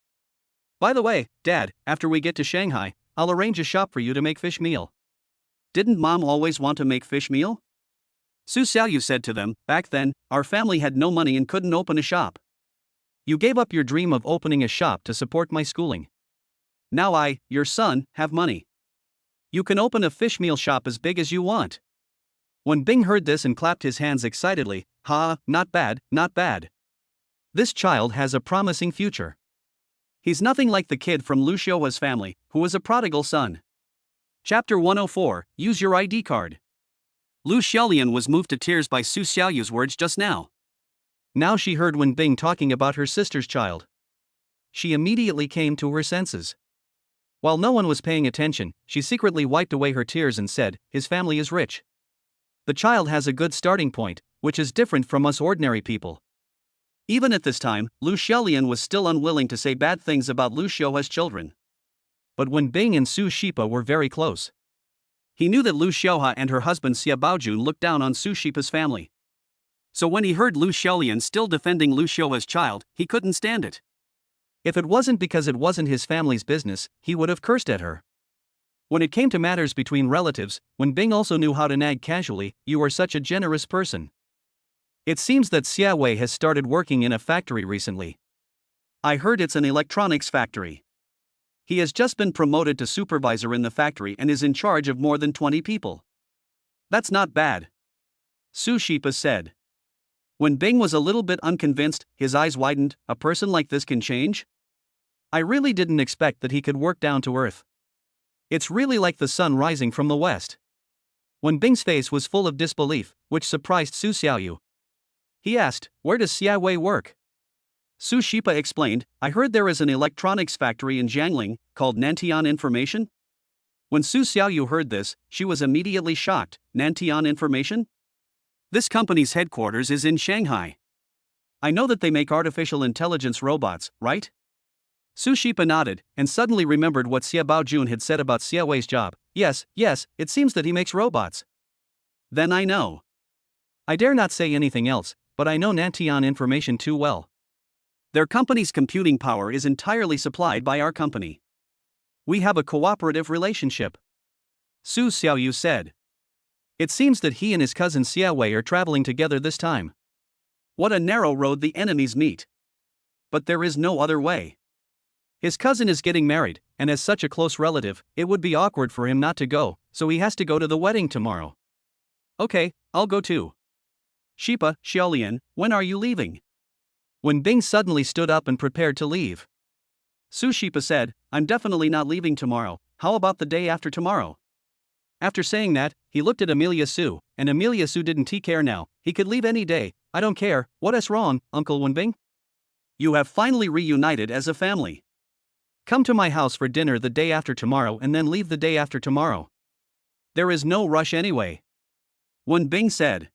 By the way, Dad, after we get to Shanghai, I'll arrange a shop for you to make fish meal. Didn't Mom always want to make fish meal?" Su Xiaoyu said to them, "Back then, our family had no money and couldn't open a shop. You gave up your dream of opening a shop to support my schooling. Now I, your son, have money. You can open a fish meal shop as big as you want." When Bing heard this and clapped his hands excitedly, "Ha, not bad, not bad. This child has a promising future. He's nothing like the kid from Lu Xiaohua's family, who was a prodigal son." Chapter 104, Use Your ID Card. Lu Xiaolian was moved to tears by Su Xiaoyu's words just now. Now she heard Wen Bing talking about her sister's child. She immediately came to her senses. While no one was paying attention, she secretly wiped away her tears and said, "His family is rich. The child has a good starting point, which is different from us ordinary people." Even at this time, Lu Xiaolian was still unwilling to say bad things about Lu Xiaohua's children. But Wen Bing and Su Shipa were very close. He knew that Lu Xiaohua and her husband Xia Baojun looked down on Su Shipa's family. So when he heard Lu Xiaolian still defending Lu Xiaohua's child, he couldn't stand it. If it wasn't because it wasn't his family's business, he would have cursed at her. When it came to matters between relatives, Wen Bing also knew how to nag casually, "You are such a generous person. It seems that Xia Wei has started working in a factory recently. I heard it's an electronics factory. He has just been promoted to supervisor in the factory and is in charge of more than 20 people. That's not bad," Su Shipa said. When Bing was a little bit unconvinced, his eyes widened. "A person like this can change? I really didn't expect that he could work down to earth. It's really like the sun rising from the west." When Bing's face was full of disbelief, which surprised Su Xiaoyu. He asked, "Where does Xia Wei work?" Su Shipa explained, "I heard there is an electronics factory in Jiangling, called Nantian Information." When Su Xiaoyu heard this, she was immediately shocked. "Nantian Information? This company's headquarters is in Shanghai. I know that they make artificial intelligence robots, right?" Su Shipa nodded, and suddenly remembered what Xia Baojun had said about Xia Wei's job. Yes, it seems that he makes robots. Then I know. I dare not say anything else, but I know Nantian Information too well. Their company's computing power is entirely supplied by our company. We have a cooperative relationship, Su Xiaoyu said. It seems that he and his cousin Xiaowei are traveling together this time. What a narrow road the enemies meet. But there is no other way. His cousin is getting married, and as such a close relative, it would be awkward for him not to go, so he has to go to the wedding tomorrow. Okay, I'll go too. Shipa, Xiaolian, when are you leaving? Wen Bing suddenly stood up and prepared to leave. Su Shipa said, I'm definitely not leaving tomorrow, how about the day after tomorrow? After saying that, he looked at Amelia Su, and Amelia Su didn't care now, he could leave any day, I don't care, what is wrong, Uncle Wen Bing? You have finally reunited as a family. Come to my house for dinner the day after tomorrow and then leave the day after tomorrow. There is no rush anyway. Wen Bing said.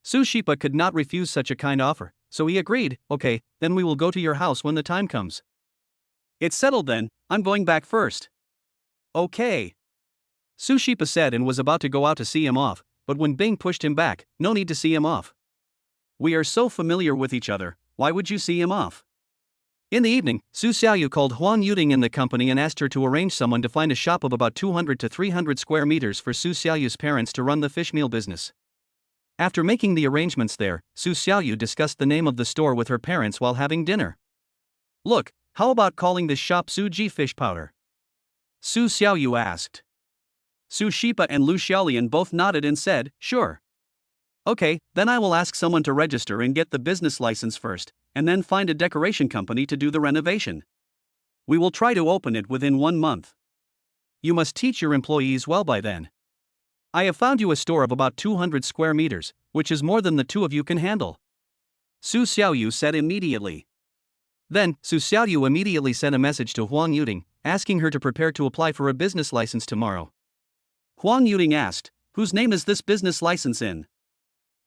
Su Shipa could not refuse such a kind offer, so he agreed, okay, then we will go to your house when the time comes. It's settled then, I'm going back first. Okay. Su Shipa said and was about to go out to see him off, but when Bing pushed him back, no need to see him off. We are so familiar with each other, why would you see him off? In the evening, Su Xiaoyu called Huang Yuding in the company and asked her to arrange someone to find a shop of about 200 to 300 square meters for Su Xiaoyu's parents to run the fish meal business. After making the arrangements there, Su Xiaoyu discussed the name of the store with her parents while having dinner. Look, how about calling this shop Su Ji Fish Powder? Su Xiaoyu asked. Su Shipa and Lu Xiaolian both nodded and said, sure. Okay, then I will ask someone to register and get the business license first, and then find a decoration company to do the renovation. We will try to open it within 1 month. You must teach your employees well by then. I have found you a store of about 200 square meters, which is more than the two of you can handle. Su Xiaoyu said immediately. Then, Su Xiaoyu immediately sent a message to Huang Yuding, asking her to prepare to apply for a business license tomorrow. Huang Yuding asked, whose name is this business license in?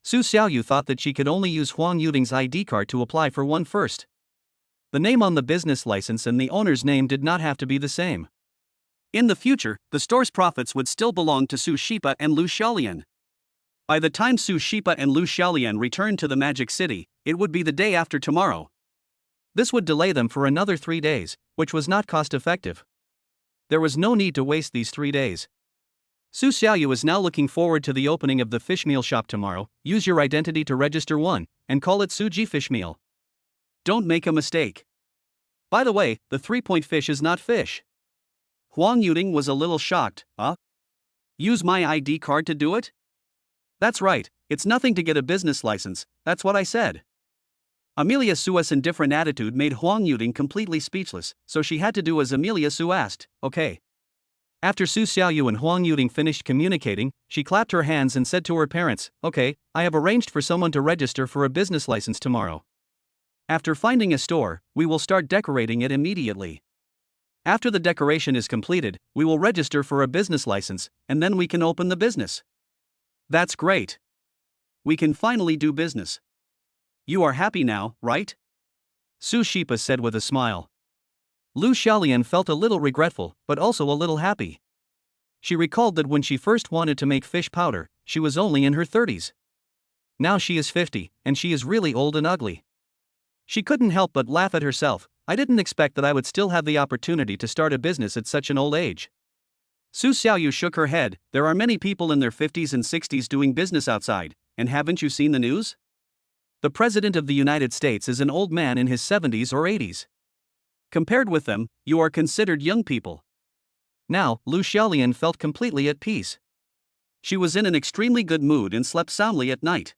Su Xiaoyu thought that she could only use Huang Yuding's ID card to apply for one first. The name on the business license and the owner's name did not have to be the same. In the future, the store's profits would still belong to Su Shipa and Lu Xiaolian. By the time Su Shipa and Lu Xiaolian returned to the Magic City, it would be the day after tomorrow. This would delay them for another 3 days, which was not cost-effective. There was no need to waste these 3 days. Su Xiaoyu is now looking forward to the opening of the fish meal shop tomorrow. Use your identity to register one, and call it Suji Fish Meal. Don't make a mistake. By the way, the 3-point fish is not fish. Huang Yuding was a little shocked. Use my ID card to do it? That's right, it's nothing to get a business license, that's what I said. Amelia Su's indifferent attitude made Huang Yuding completely speechless, so she had to do as Amelia Su asked, okay. After Su Xiaoyu and Huang Yuding finished communicating, she clapped her hands and said to her parents, okay, I have arranged for someone to register for a business license tomorrow. After finding a store, we will start decorating it immediately. After the decoration is completed, we will register for a business license, and then we can open the business. That's great. We can finally do business. You are happy now, right? Su Shipa said with a smile. Lu Xiaolian felt a little regretful, but also a little happy. She recalled that when she first wanted to make fish powder, she was only in her 30s. Now she is 50, and she is really old and ugly. She couldn't help but laugh at herself. I didn't expect that I would still have the opportunity to start a business at such an old age. Su Xiaoyu shook her head. There are many people in their 50s and 60s doing business outside, and haven't you seen the news? The President of the United States is an old man in his 70s or 80s. Compared with them, you are considered young people. Now, Lu Xiaolian felt completely at peace. She was in an extremely good mood and slept soundly at night.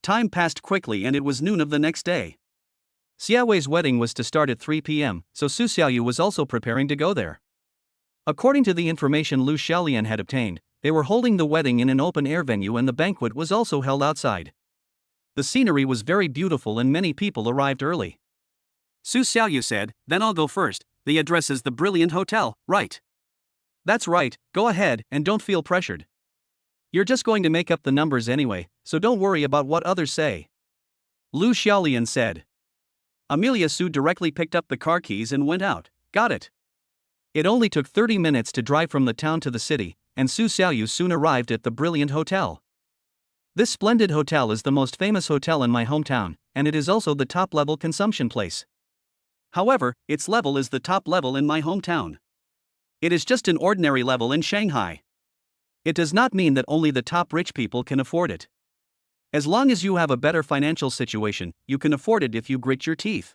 Time passed quickly and it was noon of the next day. Xiaowei's wedding was to start at 3 p.m., so Su Xiaoyu was also preparing to go there. According to the information Lu Xiaolian had obtained, they were holding the wedding in an open-air venue and the banquet was also held outside. The scenery was very beautiful and many people arrived early. Su Xiaoyu said, then I'll go first, the address is the Brilliant Hotel, right? That's right, go ahead and don't feel pressured. You're just going to make up the numbers anyway, so don't worry about what others say. Lu Xiaolian said. Amelia Su directly picked up the car keys and went out. Got it. It only took 30 minutes to drive from the town to the city, and Su Xiaoyu soon arrived at the Brilliant Hotel. This splendid hotel is the most famous hotel in my hometown, and it is also the top-level consumption place. However, its level is the top level in my hometown. It is just an ordinary level in Shanghai. It does not mean that only the top rich people can afford it. As long as you have a better financial situation, you can afford it if you grit your teeth.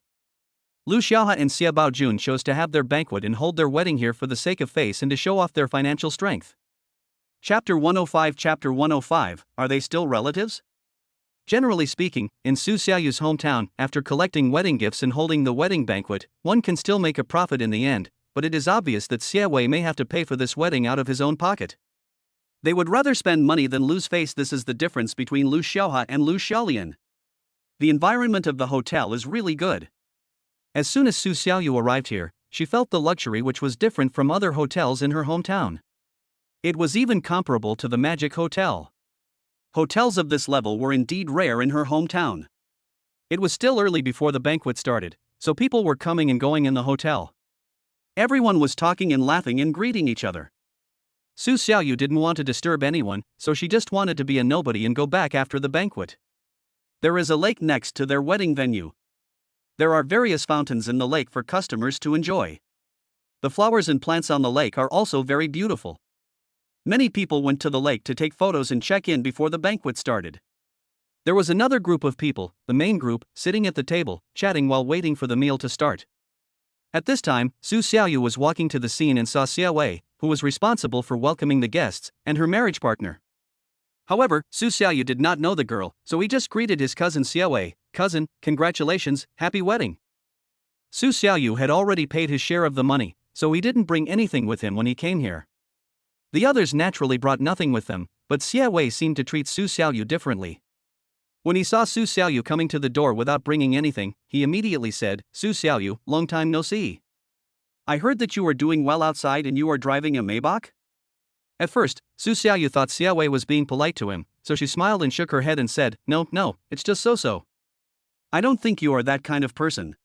Lu Xiaohe and Xia Baojun chose to have their banquet and hold their wedding here for the sake of face and to show off their financial strength. Chapter 105 Chapter 105, Are they still relatives? Generally speaking, in Su Xiaoyu's hometown, after collecting wedding gifts and holding the wedding banquet, one can still make a profit in the end, but it is obvious that Xia Wei may have to pay for this wedding out of his own pocket. They would rather spend money than lose face. This is the difference between Lu Xiaohe and Lu Xiaolian. The environment of the hotel is really good. As soon as Su Xiaoyu arrived here, she felt the luxury which was different from other hotels in her hometown. It was even comparable to the Magic Hotel. Hotels of this level were indeed rare in her hometown. It was still early before the banquet started, so people were coming and going in the hotel. Everyone was talking and laughing and greeting each other. Su Xiaoyu didn't want to disturb anyone, so she just wanted to be a nobody and go back after the banquet. There is a lake next to their wedding venue. There are various fountains in the lake for customers to enjoy. The flowers and plants on the lake are also very beautiful. Many people went to the lake to take photos and check in before the banquet started. There was another group of people, the main group, sitting at the table, chatting while waiting for the meal to start. At this time, Su Xiaoyu was walking to the scene and saw Xia Wei, who was responsible for welcoming the guests, and her marriage partner. However, Su Xiaoyu did not know the girl, so he just greeted his cousin Xia Wei. "Cousin, congratulations, happy wedding." Su Xiaoyu had already paid his share of the money, so he didn't bring anything with him when he came here. The others naturally brought nothing with them, but Xia Wei seemed to treat Su Xiaoyu differently. When he saw Su Xiaoyu coming to the door without bringing anything, he immediately said, "Su Xiaoyu, long time no see. I heard that you are doing well outside and you are driving a Maybach?" At first, Su Xiaoyu thought Xia Wei was being polite to him, so she smiled and shook her head and said, No, it's just so-so." "I don't think you are that kind of person.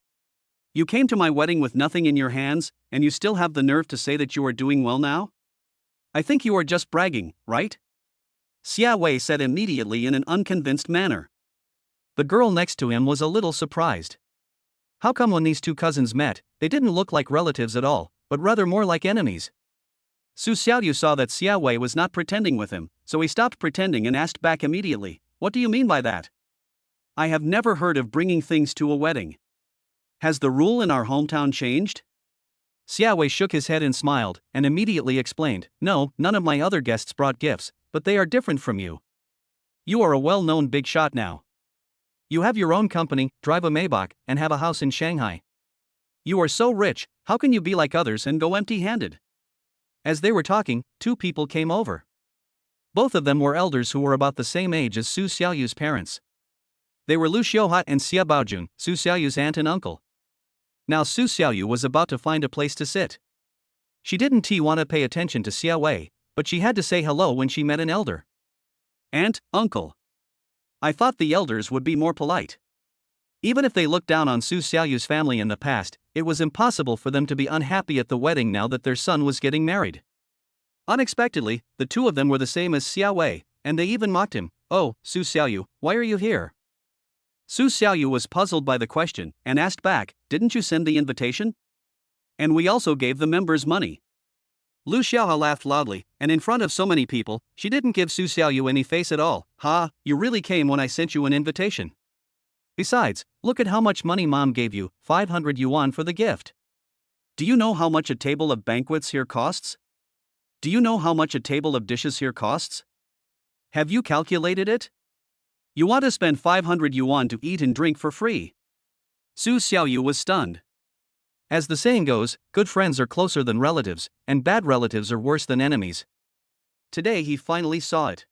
You came to my wedding with nothing in your hands, and you still have the nerve to say that you are doing well now? I think you are just bragging, right?" Xia Wei said immediately in an unconvinced manner. The girl next to him was a little surprised. How come when these two cousins met, they didn't look like relatives at all, but rather more like enemies? Su Xiaoyu saw that Xia Wei was not pretending with him, so he stopped pretending and asked back immediately, "What do you mean by that? I have never heard of bringing things to a wedding. Has the rule in our hometown changed?" Xia Wei shook his head and smiled, and immediately explained, "No, none of my other guests brought gifts, but they are different from you. You are a well-known big shot now. You have your own company, drive a Maybach, and have a house in Shanghai. You are so rich, how can you be like others and go empty-handed?" As they were talking, two people came over. Both of them were elders who were about the same age as Su Xiaoyu's parents. They were Lu Xiaohe and Xia Baojun, Su Xiaoyu's aunt and uncle. Now Su Xiaoyu was about to find a place to sit. She didn't want to pay attention to Xia Wei, but she had to say hello when she met an elder. "Aunt, uncle. I thought the elders would be more polite. Even if they looked down on Su Xiaoyu's family in the past, it was impossible for them to be unhappy at the wedding now that their son was getting married." Unexpectedly, the two of them were the same as Xia Wei, and they even mocked him. "Oh, Su Xiaoyu, why are you here?" Su Xiaoyu was puzzled by the question, and asked back, "Didn't you send the invitation? And we also gave the members money." Lu Xiaohe laughed loudly, and in front of so many people, she didn't give Su Xiaoyu any face at all. "Ha, you really came when I sent you an invitation. Besides, look at how much money Mom gave you, 500 yuan for the gift. Do you know how much a table of banquets here costs? Do you know how much a table of dishes here costs? Have you calculated it? You want to spend 500 yuan to eat and drink for free." Su Xiaoyu was stunned. As the saying goes, good friends are closer than relatives, and bad relatives are worse than enemies. Today he finally saw it.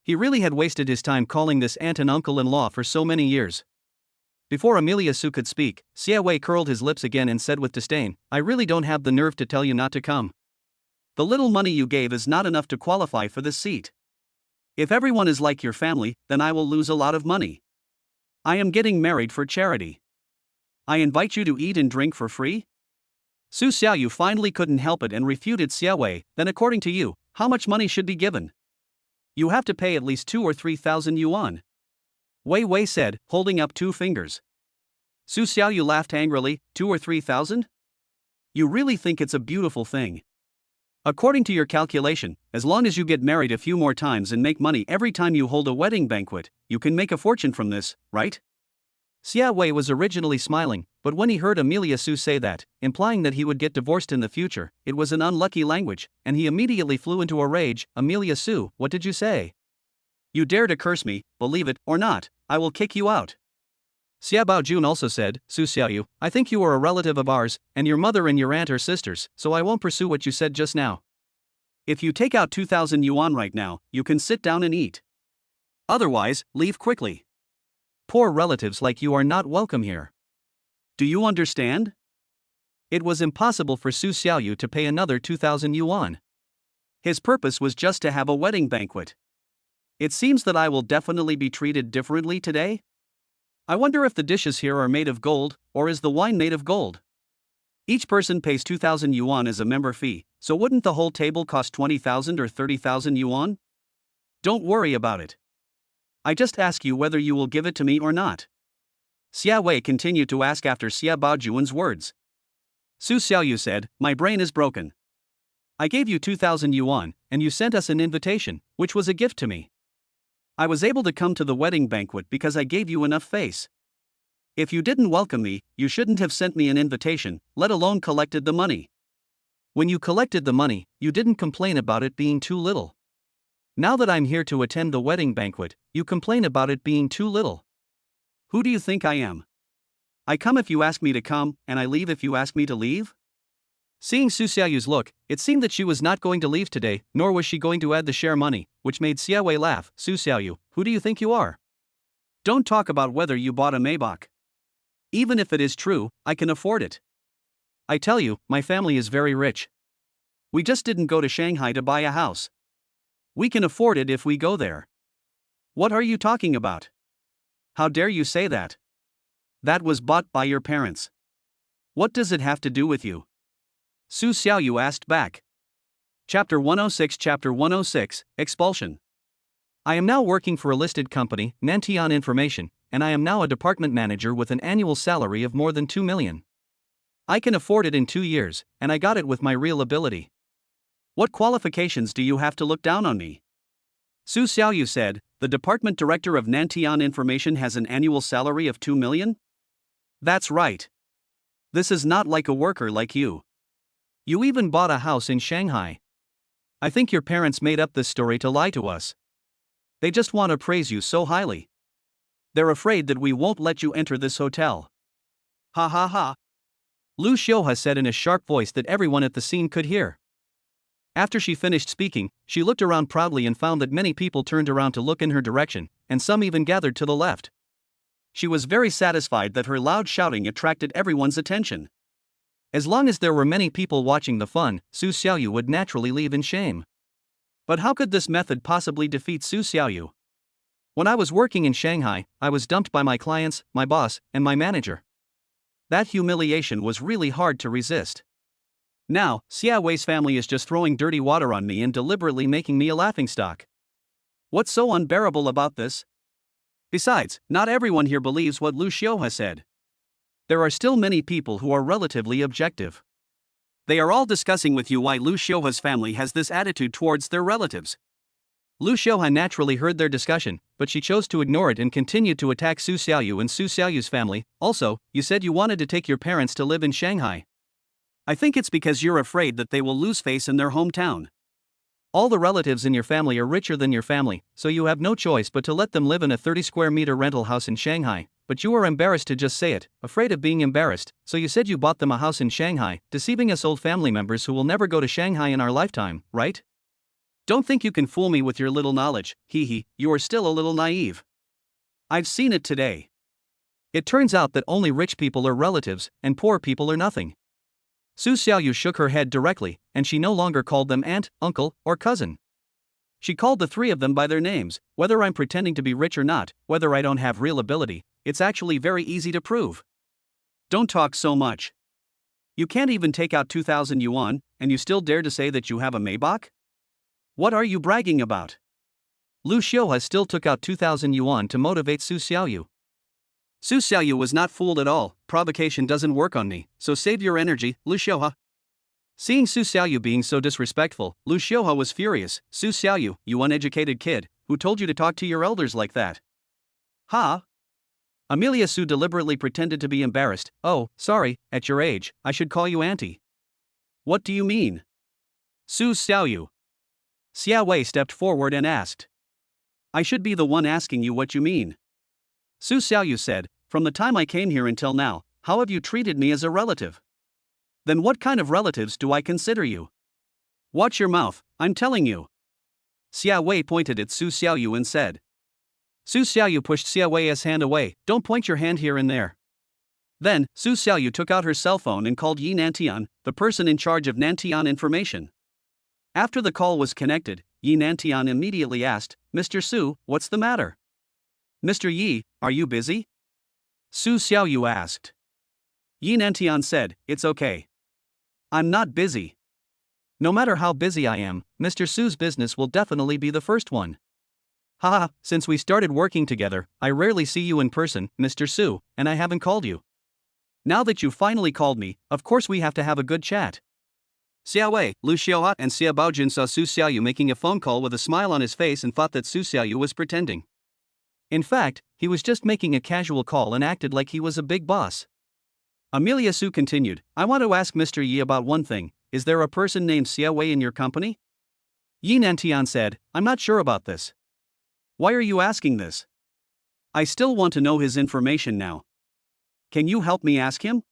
He really had wasted his time calling this aunt and uncle-in-law for so many years. Before Amelia Su could speak, Xia Wei curled his lips again and said with disdain, "I really don't have the nerve to tell you not to come. The little money you gave is not enough to qualify for this seat. If everyone is like your family, then I will lose a lot of money. I am getting married for charity. I invite you to eat and drink for free?" Su Xiaoyu finally couldn't help it and refuted Xia Wei. "Then according to you, how much money should be given?" You have to pay at least 2 or 3,000 yuan. Wei Wei said, holding up 2 fingers. Su Xiaoyu laughed angrily, 2 or 3,000? You really think it's a beautiful thing? According to your calculation, as long as you get married a few more times and make money every time you hold a wedding banquet, you can make a fortune from this, right? Xia Wei was originally smiling, but when he heard Amelia Su say that, implying that he would get divorced in the future, it was an unlucky language, and he immediately flew into a rage. Amelia Su, what did you say? You dare to curse me, believe it or not, I will kick you out. Xia Baojun also said, Su Xiaoyu, I think you are a relative of ours, and your mother and your aunt are sisters, so I won't pursue what you said just now. If you take out 2,000 yuan right now, you can sit down and eat. Otherwise, leave quickly. Poor relatives like you are not welcome here. Do you understand? It was impossible for Su Xiaoyu to pay another 2,000 yuan. His purpose was just to have a wedding banquet. It seems that I will definitely be treated differently today. I wonder if the dishes here are made of gold, or is the wine made of gold? Each person pays 2,000 yuan as a member fee, so wouldn't the whole table cost 20,000 or 30,000 yuan? Don't worry about it. I just ask you whether you will give it to me or not. Xia Wei continued to ask after Xia Baojun's words. Su Xiaoyu said, my brain is broken. I gave you 2,000 yuan, and you sent us an invitation, which was a gift to me. I was able to come to the wedding banquet because I gave you enough face. If you didn't welcome me, you shouldn't have sent me an invitation, let alone collected the money. When you collected the money, you didn't complain about it being too little. Now that I'm here to attend the wedding banquet, you complain about it being too little. Who do you think I am? I come if you ask me to come, and I leave if you ask me to leave? Seeing Su Xiaoyu's look, it seemed that she was not going to leave today, nor was she going to add the share money, which made Xia Wei laugh. Su Xiaoyu, who do you think you are? Don't talk about whether you bought a Maybach. Even if it is true, I can afford it. I tell you, my family is very rich. We just didn't go to Shanghai to buy a house. We can afford it if we go there. What are you talking about? How dare you say that? That was bought by your parents. What does it have to do with you? Su Xiaoyu asked back. Chapter 106 Expulsion. I am now working for a listed company, Nantian Information, and I am now a department manager with an annual salary of more than 2 million. I can afford it in 2 years, and I got it with my real ability. What qualifications do you have to look down on me? Su Xiaoyu said, the department director of Nantian Information has an annual salary of 2 million? That's right. This is not like a worker like you. You even bought a house in Shanghai. I think your parents made up this story to lie to us. They just want to praise you so highly. They're afraid that we won't let you enter this hotel. Ha ha ha. Lu Xiuhua said in a sharp voice that everyone at the scene could hear. After she finished speaking, she looked around proudly and found that many people turned around to look in her direction, and some even gathered to the left. She was very satisfied that her loud shouting attracted everyone's attention. As long as there were many people watching the fun, Su Xiaoyu would naturally leave in shame. But how could this method possibly defeat Su Xiaoyu? When I was working in Shanghai, I was dumped by my clients, my boss, and my manager. That humiliation was really hard to resist. Now, Xia Wei's family is just throwing dirty water on me and deliberately making me a laughingstock. What's so unbearable about this? Besides, not everyone here believes what Lu Xiuhua said. There are still many people who are relatively objective. They are all discussing with you why Lu Xiuhua's family has this attitude towards their relatives. Lu Xiuhua naturally heard their discussion, but she chose to ignore it and continued to attack Su Xiaoyu and Su Xiaoyu's family. Also, you said you wanted to take your parents to live in Shanghai. I think it's because you're afraid that they will lose face in their hometown. All the relatives in your family are richer than your family, so you have no choice but to let them live in a 30 square meter rental house in Shanghai. But you were embarrassed to just say it, afraid of being embarrassed, so you said you bought them a house in Shanghai, deceiving us old family members who will never go to Shanghai in our lifetime, right? Don't think you can fool me with your little knowledge, hee, you are still a little naive. I've seen it today. It turns out that only rich people are relatives, and poor people are nothing. Su Xiaoyu shook her head directly, and she no longer called them aunt, uncle, or cousin. She called the three of them by their names. Whether I'm pretending to be rich or not, whether I don't have real ability, it's actually very easy to prove. Don't talk so much. You can't even take out 2,000 yuan, and you still dare to say that you have a Maybach? What are you bragging about? Lu Xiaohua still took out 2,000 yuan to motivate Su Xiaoyu. Su Xiaoyu was not fooled at all. Provocation doesn't work on me, so save your energy, Lu Xiaohua. Seeing Su Xiaoyu being so disrespectful, Lu Xiaohua was furious. Su Xiaoyu, you uneducated kid, who told you to talk to your elders like that? Ha? Amelia Su deliberately pretended to be embarrassed. Oh, sorry, at your age, I should call you auntie. What do you mean? Su Xiaoyu. Xia Wei stepped forward and asked. I should be the one asking you what you mean. Su Xiaoyu said, from the time I came here until now, how have you treated me as a relative? Then what kind of relatives do I consider you? Watch your mouth, I'm telling you. Xia Wei pointed at Su Xiaoyu and said. Su Xiaoyu pushed Xia Wei's hand away. Don't point your hand here and there. Then, Su Xiaoyu took out her cell phone and called Yi Nantian, the person in charge of Nantian information. After the call was connected, Yi Nantian immediately asked, Mr. Su, what's the matter? Mr. Yi, are you busy? Su Xiaoyu asked. Yi Nantian said, it's okay. I'm not busy. No matter how busy I am, Mr. Su's business will definitely be the first one. Haha, since we started working together, I rarely see you in person, Mr. Su, and I haven't called you. Now that you finally called me, of course we have to have a good chat. Xia Wei, Lu Xiaohua, and Xia Baojun saw Su Xiaoyu making a phone call with a smile on his face and thought that Su Xiaoyu was pretending. In fact, he was just making a casual call and acted like he was a big boss. Amelia Su continued, I want to ask Mr. Yi about one thing. Is there a person named Xia Wei in your company? Yi Nantian said, I'm not sure about this. Why are you asking this? I still want to know his information now. Can you help me ask him?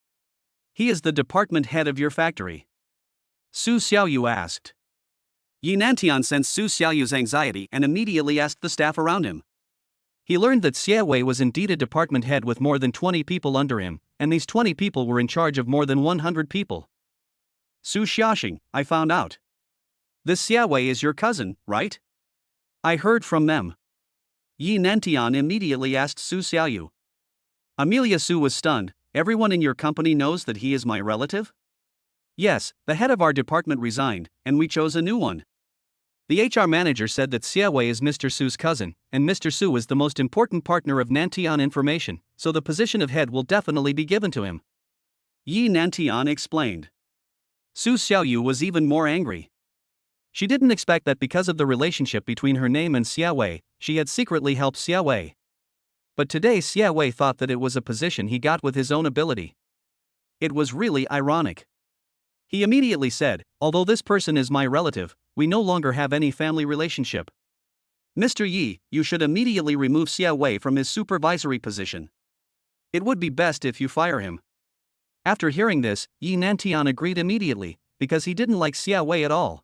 He is the department head of your factory. Su Xiaoyu asked. Yi Nantian sensed Su Xiaoyu's anxiety and immediately asked the staff around him. He learned that Xia Wei was indeed a department head with more than 20 people under him, and these 20 people were in charge of more than 100 people. Su Xiaoxing, I found out. This Xia Wei is your cousin, right? I heard from them. Yi Nantian immediately asked Su Xiaoyu. Amelia Su was stunned. Everyone in your company knows that he is my relative? Yes, the head of our department resigned, and we chose a new one. The HR manager said that Xia Wei is Mr. Su's cousin, and Mr. Su is the most important partner of Nantian Information, so the position of head will definitely be given to him. Yi Nantian explained. Su Xiaoyu was even more angry. She didn't expect that because of the relationship between her name and Xia Wei, she had secretly helped Xia Wei. But today Xia Wei thought that it was a position he got with his own ability. It was really ironic. He immediately said, although this person is my relative, we no longer have any family relationship. Mr. Yi, you should immediately remove Xia Wei from his supervisory position. It would be best if you fire him. After hearing this, Yi Nantian agreed immediately, because he didn't like Xia Wei at all.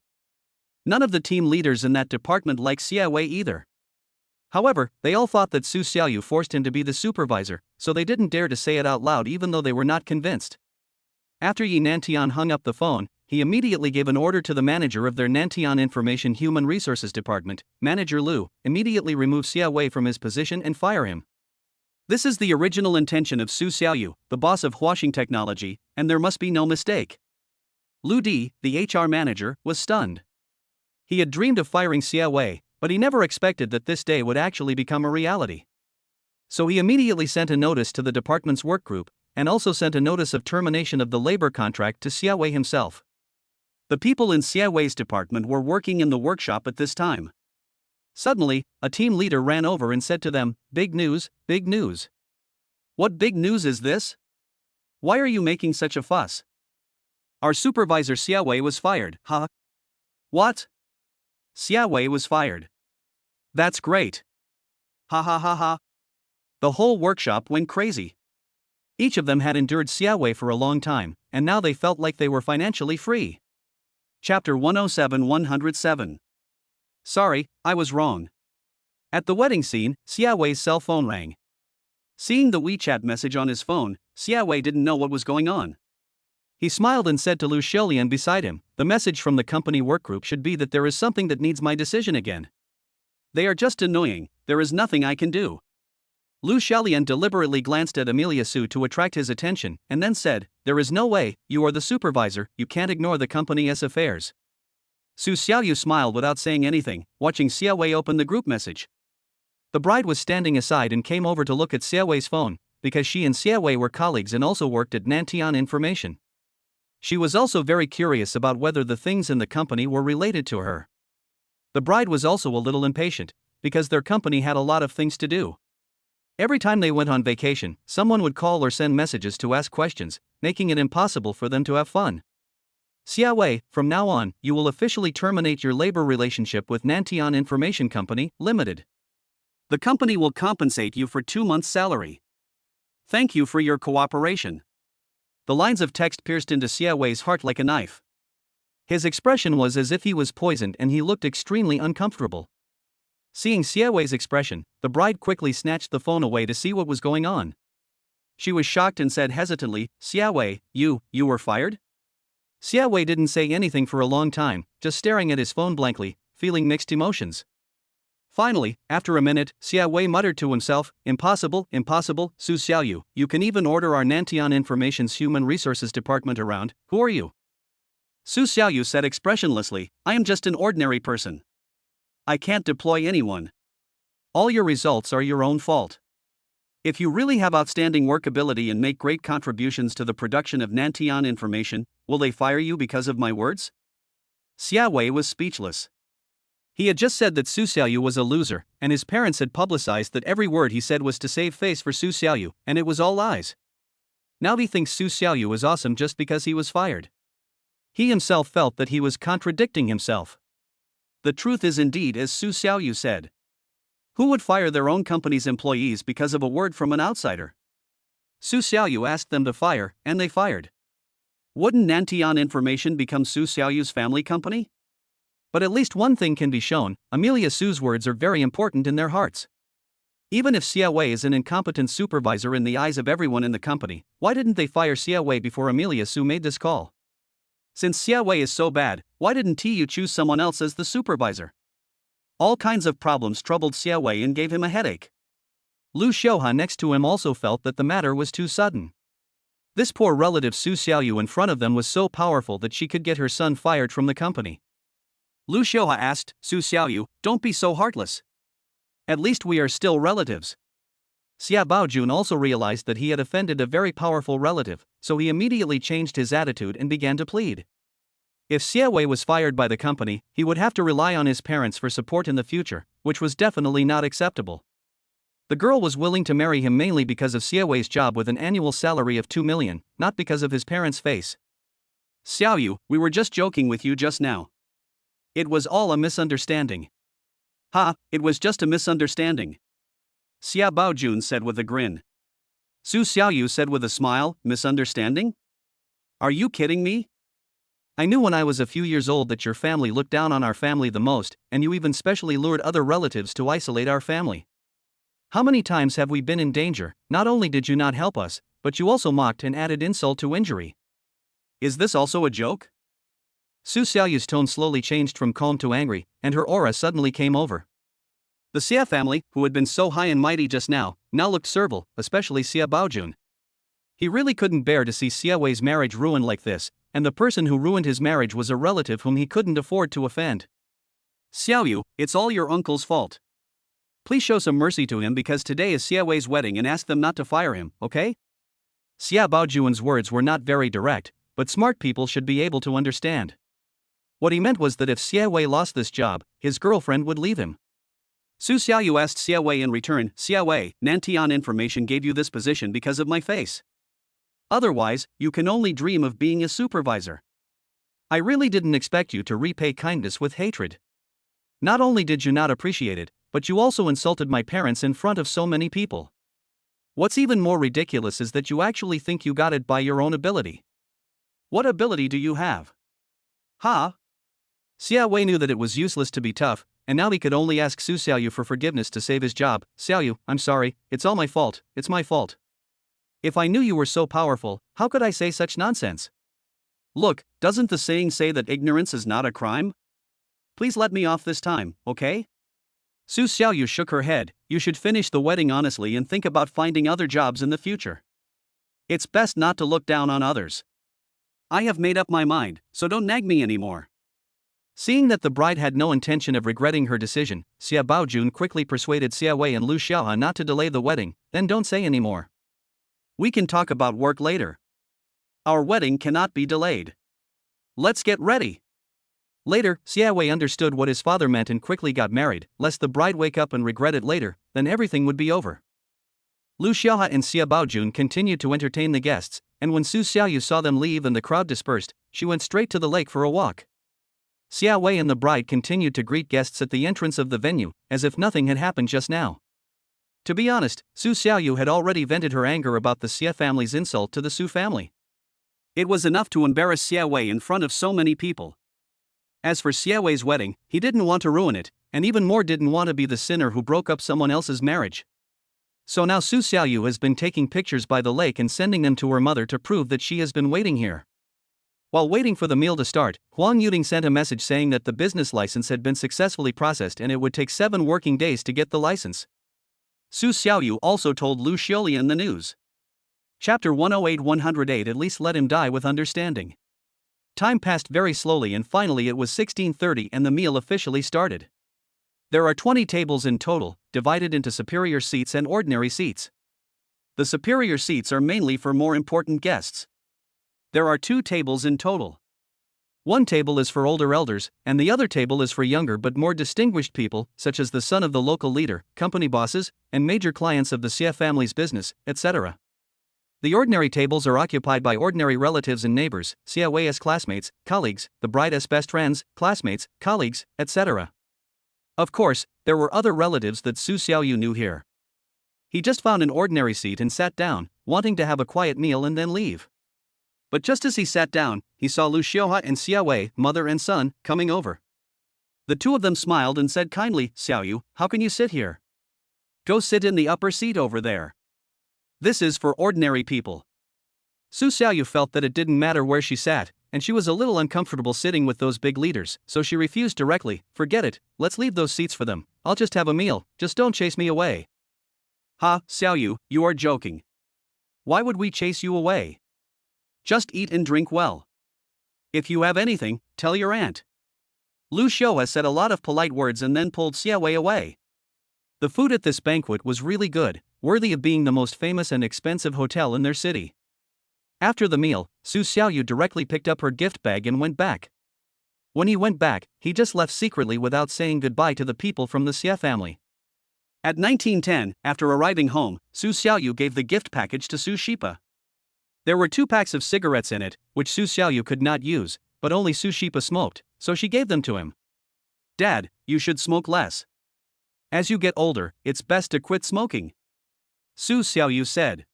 None of the team leaders in that department liked Xia Wei either. However, they all thought that Su Xiaoyu forced him to be the supervisor, so they didn't dare to say it out loud even though they were not convinced. After Yi Nantian hung up the phone, he immediately gave an order to the manager of their Nantian Information Human Resources Department, Manager Lu, immediately remove Xia Wei from his position and fire him. This is the original intention of Su Xiaoyu, the boss of Huaxing Technology, and there must be no mistake. Lu Di, the HR manager, was stunned. He had dreamed of firing Xia Wei, but he never expected that this day would actually become a reality. So he immediately sent a notice to the department's work group, and also sent a notice of termination of the labor contract to Xia Wei himself. The people in Xia Wei's department were working in the workshop at this time. Suddenly, a team leader ran over and said to them, Big news, big news. What big news is this? Why are you making such a fuss? Our supervisor Xia Wei was fired, huh? What? Xia Wei was fired. That's great. Ha ha ha ha. The whole workshop went crazy. Each of them had endured Xia Wei for a long time, and now they felt like they were financially free. Chapter 107-107. Sorry, I was wrong. At the wedding scene, Xia Wei's cell phone rang. Seeing the WeChat message on his phone, Xia Wei didn't know what was going on. He smiled and said to Lu Xiaolian beside him, the message from the company workgroup should be that there is something that needs my decision again. They are just annoying, there is nothing I can do. Lu Xiaolian deliberately glanced at Amelia Su to attract his attention, and then said, There is no way, you are the supervisor, you can't ignore the company's affairs. Su Xiaoyu smiled without saying anything, watching Xiaowei open the group message. The bride was standing aside and came over to look at Xiaowei's phone, because she and Xiaowei were colleagues and also worked at Nantian Information. She was also very curious about whether the things in the company were related to her. The bride was also a little impatient, because their company had a lot of things to do. Every time they went on vacation, someone would call or send messages to ask questions, making it impossible for them to have fun. Xiaowei, from now on, you will officially terminate your labor relationship with Nantian Information Company, Limited. The company will compensate you for 2 months' salary. Thank you for your cooperation. The lines of text pierced into Xiaowei's heart like a knife. His expression was as if he was poisoned and he looked extremely uncomfortable. Seeing Xiaowei's expression, the bride quickly snatched the phone away to see what was going on. She was shocked and said hesitantly, Xiaowei, you were fired? Xiaowei didn't say anything for a long time, just staring at his phone blankly, feeling mixed emotions. Finally, after a minute, Xiaowei muttered to himself, impossible, impossible, Su Xiaoyu, you can even order our Nantian Information's Human Resources Department around, who are you? Su Xiaoyu said expressionlessly, I am just an ordinary person. I can't deploy anyone. All your results are your own fault. If you really have outstanding workability and make great contributions to the production of Nantian Information, will they fire you because of my words? Xiaowei was speechless. He had just said that Su Xiaoyu was a loser, and his parents had publicized that every word he said was to save face for Su Xiaoyu, and it was all lies. Now he thinks Su Xiaoyu is awesome just because he was fired. He himself felt that he was contradicting himself. The truth is indeed as Su Xiaoyu said. Who would fire their own company's employees because of a word from an outsider? Su Xiaoyu asked them to fire, and they fired. Wouldn't Nantian Information become Su Xiaoyu's family company? But at least one thing can be shown, Amelia Su's words are very important in their hearts. Even if Xiaowei is an incompetent supervisor in the eyes of everyone in the company, why didn't they fire Xiaowei before Amelia Su made this call? Since Xiaowei is so bad, why didn't Tiu choose someone else as the supervisor? All kinds of problems troubled Xiaowei and gave him a headache. Lu Xiuha next to him also felt that the matter was too sudden. This poor relative Su Xiaoyu in front of them was so powerful that she could get her son fired from the company. Lu Xiuha asked, Su Xiaoyu, don't be so heartless. At least we are still relatives. Xia Baojun also realized that he had offended a very powerful relative, so he immediately changed his attitude and began to plead. If Xiaowei was fired by the company, he would have to rely on his parents for support in the future, which was definitely not acceptable. The girl was willing to marry him mainly because of Xiaowei's job with an annual salary of 2 million, not because of his parents' face. Xiaoyu, we were just joking with you just now. It was all a misunderstanding. Ha, it was just a misunderstanding. Xia Baojun said with a grin. Su Xiaoyu said with a smile, misunderstanding? Are you kidding me? I knew when I was a few years old that your family looked down on our family the most, and you even specially lured other relatives to isolate our family. How many times have we been in danger? Not only did you not help us, but you also mocked and added insult to injury. Is this also a joke? Su Xiaoyu's tone slowly changed from calm to angry, and her aura suddenly came over. The Xia family, who had been so high and mighty just now looked servile, especially Xia Baojun. He really couldn't bear to see Xiaowei's marriage ruined like this, and the person who ruined his marriage was a relative whom he couldn't afford to offend. Xiaoyu, it's all your uncle's fault. Please show some mercy to him because today is Xiaowei's wedding and ask them not to fire him, okay? Xia Baojun's words were not very direct, but smart people should be able to understand. What he meant was that if Xiaowei lost this job, his girlfriend would leave him. Su Xiaoyu asked Xiaowei in return, Xiaowei, Nantian Information gave you this position because of my face. Otherwise, you can only dream of being a supervisor. I really didn't expect you to repay kindness with hatred. Not only did you not appreciate it, but you also insulted my parents in front of so many people. What's even more ridiculous is that you actually think you got it by your own ability. What ability do you have? Ha! Xiaowei knew that it was useless to be tough, and now he could only ask Su Xiaoyu for forgiveness to save his job. Xiaoyu, I'm sorry, it's all my fault, it's my fault. If I knew you were so powerful, how could I say such nonsense? Look, doesn't the saying say that ignorance is not a crime? Please let me off this time, okay? Su Xiaoyu shook her head, you should finish the wedding honestly and think about finding other jobs in the future. It's best not to look down on others. I have made up my mind, so don't nag me anymore. Seeing that the bride had no intention of regretting her decision, Xia Baojun quickly persuaded Xia Wei and Lu Xiaohe not to delay the wedding. Then don't say any more. We can talk about work later. Our wedding cannot be delayed. Let's get ready. Later, Xia Wei understood what his father meant and quickly got married, lest the bride wake up and regret it later. Then everything would be over. Lu Xiaohe and Xia Baojun continued to entertain the guests, and when Su Xiaoyu saw them leave and the crowd dispersed, she went straight to the lake for a walk. Xia Wei and the bride continued to greet guests at the entrance of the venue, as if nothing had happened just now. To be honest, Su Xiaoyu had already vented her anger about the Xia family's insult to the Su family. It was enough to embarrass Xia Wei in front of so many people. As for Xia Wei's wedding, he didn't want to ruin it, and even more didn't want to be the sinner who broke up someone else's marriage. So now Su Xiaoyu has been taking pictures by the lake and sending them to her mother to prove that she has been waiting here. While waiting for the meal to start, Huang Yuding sent a message saying that the business license had been successfully processed and it would take 7 working days to get the license. Su Xiaoyu also told Lu Xiolian the news. Chapter 108-108 At least let him die with understanding. Time passed very slowly and finally it was 16:30 and the meal officially started. There are 20 tables in total, divided into superior seats and ordinary seats. The superior seats are mainly for more important guests. There are 2 tables in total. One table is for older elders, and the other table is for younger but more distinguished people, such as the son of the local leader, company bosses, and major clients of the Xia family's business, etc. The ordinary tables are occupied by ordinary relatives and neighbors, Xia Wei's classmates, colleagues, the bride's best friends, classmates, colleagues, etc. Of course, there were other relatives that Su Xiaoyu knew here. He just found an ordinary seat and sat down, wanting to have a quiet meal and then leave. But just as he sat down, he saw Lu Xiaohe and Xia Wei, mother and son, coming over. The 2 of them smiled and said kindly, "Xiaoyu, how can you sit here? Go sit in the upper seat over there. This is for ordinary people." Su Xiaoyu felt that it didn't matter where she sat, and she was a little uncomfortable sitting with those big leaders, so she refused directly. "Forget it, let's leave those seats for them, I'll just have a meal, just don't chase me away." "Ha, Xiaoyu, you are joking. Why would we chase you away? Just eat and drink well. If you have anything, tell your aunt." Lu Xiaohe said a lot of polite words and then pulled Xia Wei away. The food at this banquet was really good, worthy of being the most famous and expensive hotel in their city. After the meal, Su Xiaoyu directly picked up her gift bag and went back. When he went back, he just left secretly without saying goodbye to the people from the Xia family. At 19:10, after arriving home, Su Xiaoyu gave the gift package to Su Shipa. There were 2 packs of cigarettes in it, which Su Xiaoyu could not use, but only Su Shipa smoked, so she gave them to him. "Dad, you should smoke less. As you get older, it's best to quit smoking," Su Xiaoyu said.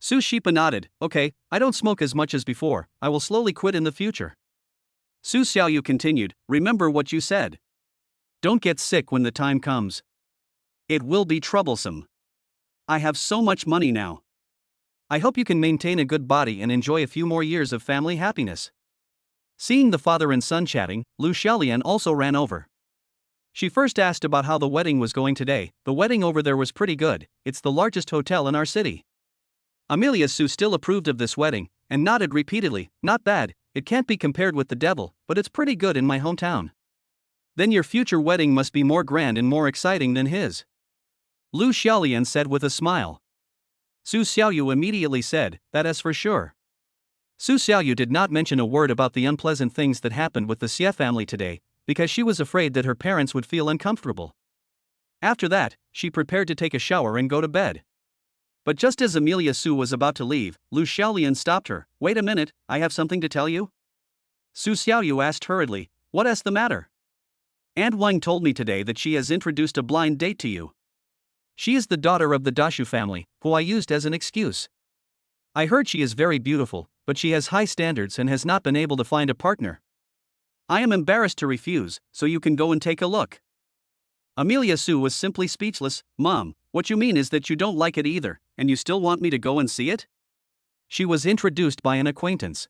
Su Shipa nodded. "Okay, I don't smoke as much as before, I will slowly quit in the future." Su Xiaoyu continued, "Remember what you said. Don't get sick when the time comes. It will be troublesome. I have so much money now. I hope you can maintain a good body and enjoy a few more years of family happiness." Seeing the father and son chatting, Lu Xiaolian also ran over. She first asked about how the wedding was going today. "The wedding over there was pretty good, it's the largest hotel in our city." Amelia Su still approved of this wedding, and nodded repeatedly. "Not bad, it can't be compared with the devil, but it's pretty good in my hometown." "Then your future wedding must be more grand and more exciting than his," Lu Xiaolian said with a smile. Su Xiaoyu immediately said, "That is for sure." Su Xiaoyu did not mention a word about the unpleasant things that happened with the Xia family today, because she was afraid that her parents would feel uncomfortable. After that, she prepared to take a shower and go to bed. But just as Amelia Su was about to leave, Lu Xiaolian stopped her. "Wait a minute, I have something to tell you." Su Xiaoyu asked hurriedly, "What is the matter?" "Aunt Wang told me today that she has introduced a blind date to you. She is the daughter of the Dashu family, who I used as an excuse. I heard she is very beautiful, but she has high standards and has not been able to find a partner. I am embarrassed to refuse, so you can go and take a look." Amelia Su was simply speechless. "Mom, what you mean is that you don't like it either, and you still want me to go and see it?" She was introduced by an acquaintance.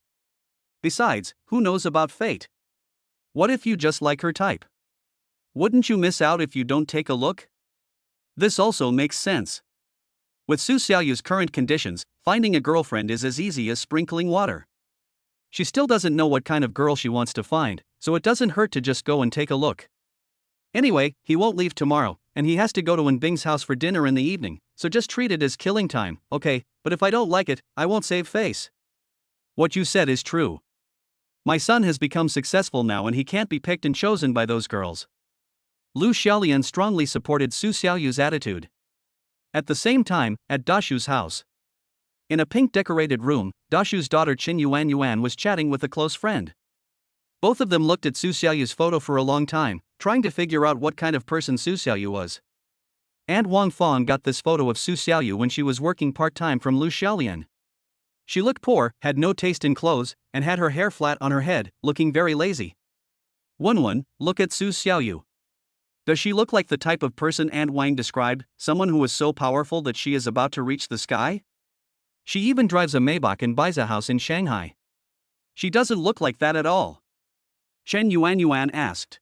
Besides, who knows about fate? What if you just like her type? Wouldn't you miss out if you don't take a look? This also makes sense. With Su Xiaoyu's current conditions, finding a girlfriend is as easy as sprinkling water. She still doesn't know what kind of girl she wants to find, so it doesn't hurt to just go and take a look. Anyway, he won't leave tomorrow, and he has to go to Wenbing's house for dinner in the evening, so just treat it as killing time, okay? But if I don't like it, I won't save face. What you said is true. My son has become successful now and he can't be picked and chosen by those girls. Lu Xiaolian strongly supported Su Xiaoyu's attitude. At the same time, at Dashu's house. In a pink-decorated room, Dashu's daughter Qin Yuan was chatting with a close friend. Both of them looked at Su Xiaoyu's photo for a long time, trying to figure out what kind of person Su Xiaoyu was. Aunt Wang Fong got this photo of Su Xiaoyu when she was working part-time from Lu Xiaolian. She looked poor, had no taste in clothes, and had her hair flat on her head, looking very lazy. Wen, look at Su Xiaoyu. Does she look like the type of person Aunt Wang described, someone who is so powerful that she is about to reach the sky? She even drives a Maybach and buys a house in Shanghai. She doesn't look like that at all. Chen Yuan asked.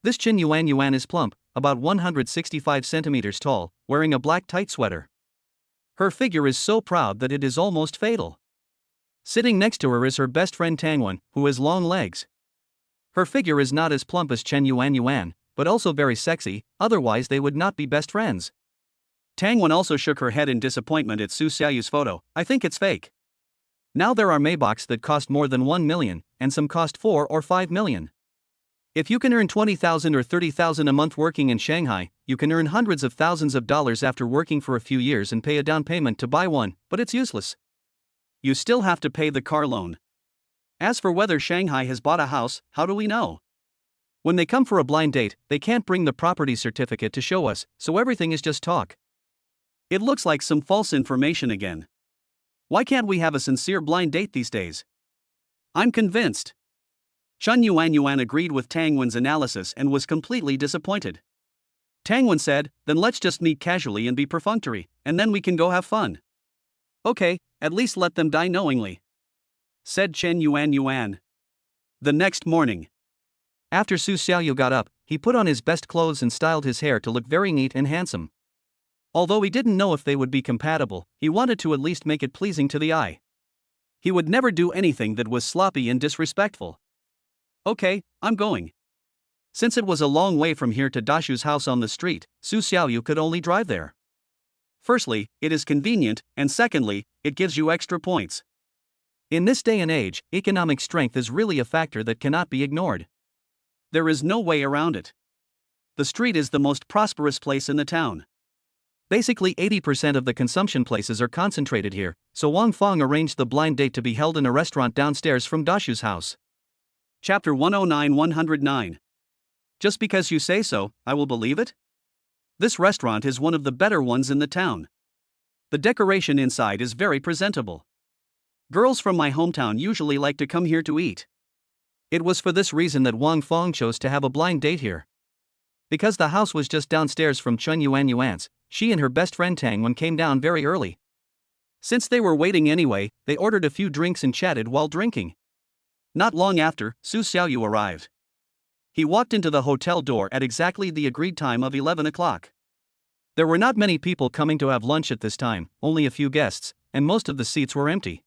This Chen Yuan is plump, about 165 centimeters tall, wearing a black tight sweater. Her figure is so proud that it is almost fatal. Sitting next to her is her best friend Tangwen, who has long legs. Her figure is not as plump as Chen Yuan, but also very sexy, otherwise they would not be best friends. Tangwen also shook her head in disappointment at Su Xiaoyu's photo. I think it's fake. Now there are Maybachs that cost more than 1 million, and some cost 4 or 5 million. If you can earn 20,000 or 30,000 a month working in Shanghai, you can earn hundreds of thousands of dollars after working for a few years and pay a down payment to buy one, but it's useless. You still have to pay the car loan. As for whether Shanghai has bought a house, how do we know? When they come for a blind date, they can't bring the property certificate to show us, so everything is just talk. It looks like some false information again. Why can't we have a sincere blind date these days? I'm convinced. Chen Yuan agreed with Tangwen's analysis and was completely disappointed. Tangwen said, then let's just meet casually and be perfunctory, and then we can go have fun. Okay, at least let them die knowingly, said Chen Yuan. The next morning, after Su Xiaoyu got up, he put on his best clothes and styled his hair to look very neat and handsome. Although he didn't know if they would be compatible, he wanted to at least make it pleasing to the eye. He would never do anything that was sloppy and disrespectful. Okay, I'm going. Since it was a long way from here to Dashu's house on the street, Su Xiaoyu could only drive there. Firstly, it is convenient, and secondly, it gives you extra points. In this day and age, economic strength is really a factor that cannot be ignored. There is no way around it. The street is the most prosperous place in the town. Basically 80% of the consumption places are concentrated here, so Wang Fong arranged the blind date to be held in a restaurant downstairs from Dashu's house. Chapter 109-109. Just because you say so, I will believe it? This restaurant is one of the better ones in the town. The decoration inside is very presentable. Girls from my hometown usually like to come here to eat. It was for this reason that Wang Fong chose to have a blind date here. Because the house was just downstairs from Chen Yuan's, she and her best friend Tangwen came down very early. Since they were waiting anyway, they ordered a few drinks and chatted while drinking. Not long after, Su Xiaoyu arrived. He walked into the hotel door at exactly the agreed time of 11 o'clock. There were not many people coming to have lunch at this time, only a few guests, and most of the seats were empty.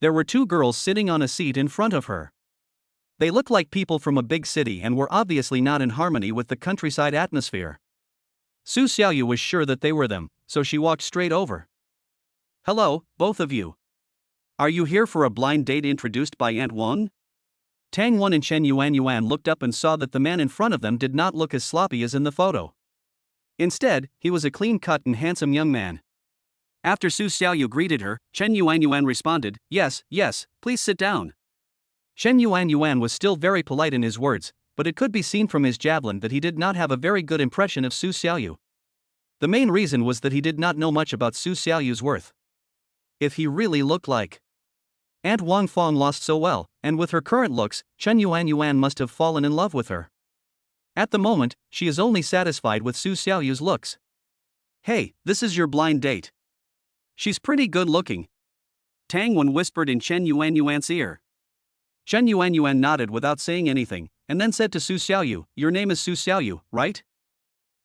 There were 2 girls sitting on a seat in front of her. They looked like people from a big city and were obviously not in harmony with the countryside atmosphere. Su Xiaoyu was sure that they were them, so she walked straight over. Hello, both of you. Are you here for a blind date introduced by Aunt Wang? Tangwen and Chen Yuan looked up and saw that the man in front of them did not look as sloppy as in the photo. Instead, he was a clean-cut and handsome young man. After Su Xiaoyu greeted her, Chen Yuan responded, yes, please sit down. Chen Yuan was still very polite in his words, but it could be seen from his javelin that he did not have a very good impression of Su Xiaoyu. The main reason was that he did not know much about Su Xiaoyu's worth. If he really looked like Aunt Wang Fong lost so well, and with her current looks, Chen Yuan must have fallen in love with her. At the moment, she is only satisfied with Su Xiaoyu's looks. Hey, this is your blind date. She's pretty good looking. Tangwen whispered in Chen Yuan's ear. Chen Yuan nodded without saying anything, and then said to Su Xiaoyu, your name is Su Xiaoyu, right?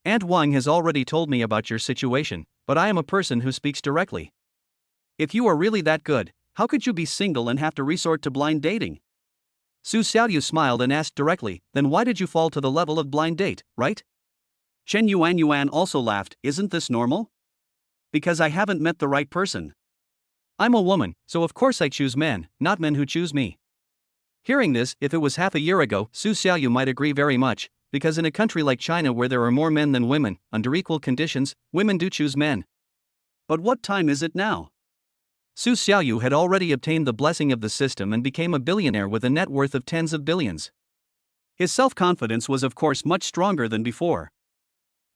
Aunt Wang has already told me about your situation, but I am a person who speaks directly. If you are really that good, how could you be single and have to resort to blind dating? Su Xiaoyu smiled and asked directly, then why did you fall to the level of blind date, right? Chen Yuan also laughed, isn't this normal? Because I haven't met the right person. I'm a woman, so of course I choose men, not men who choose me. Hearing this, if it was half a year ago, Su Xiaoyu might agree very much, because in a country like China where there are more men than women, under equal conditions, women do choose men. But what time is it now? Su Xiaoyu had already obtained the blessing of the system and became a billionaire with a net worth of tens of billions. His self-confidence was of course much stronger than before.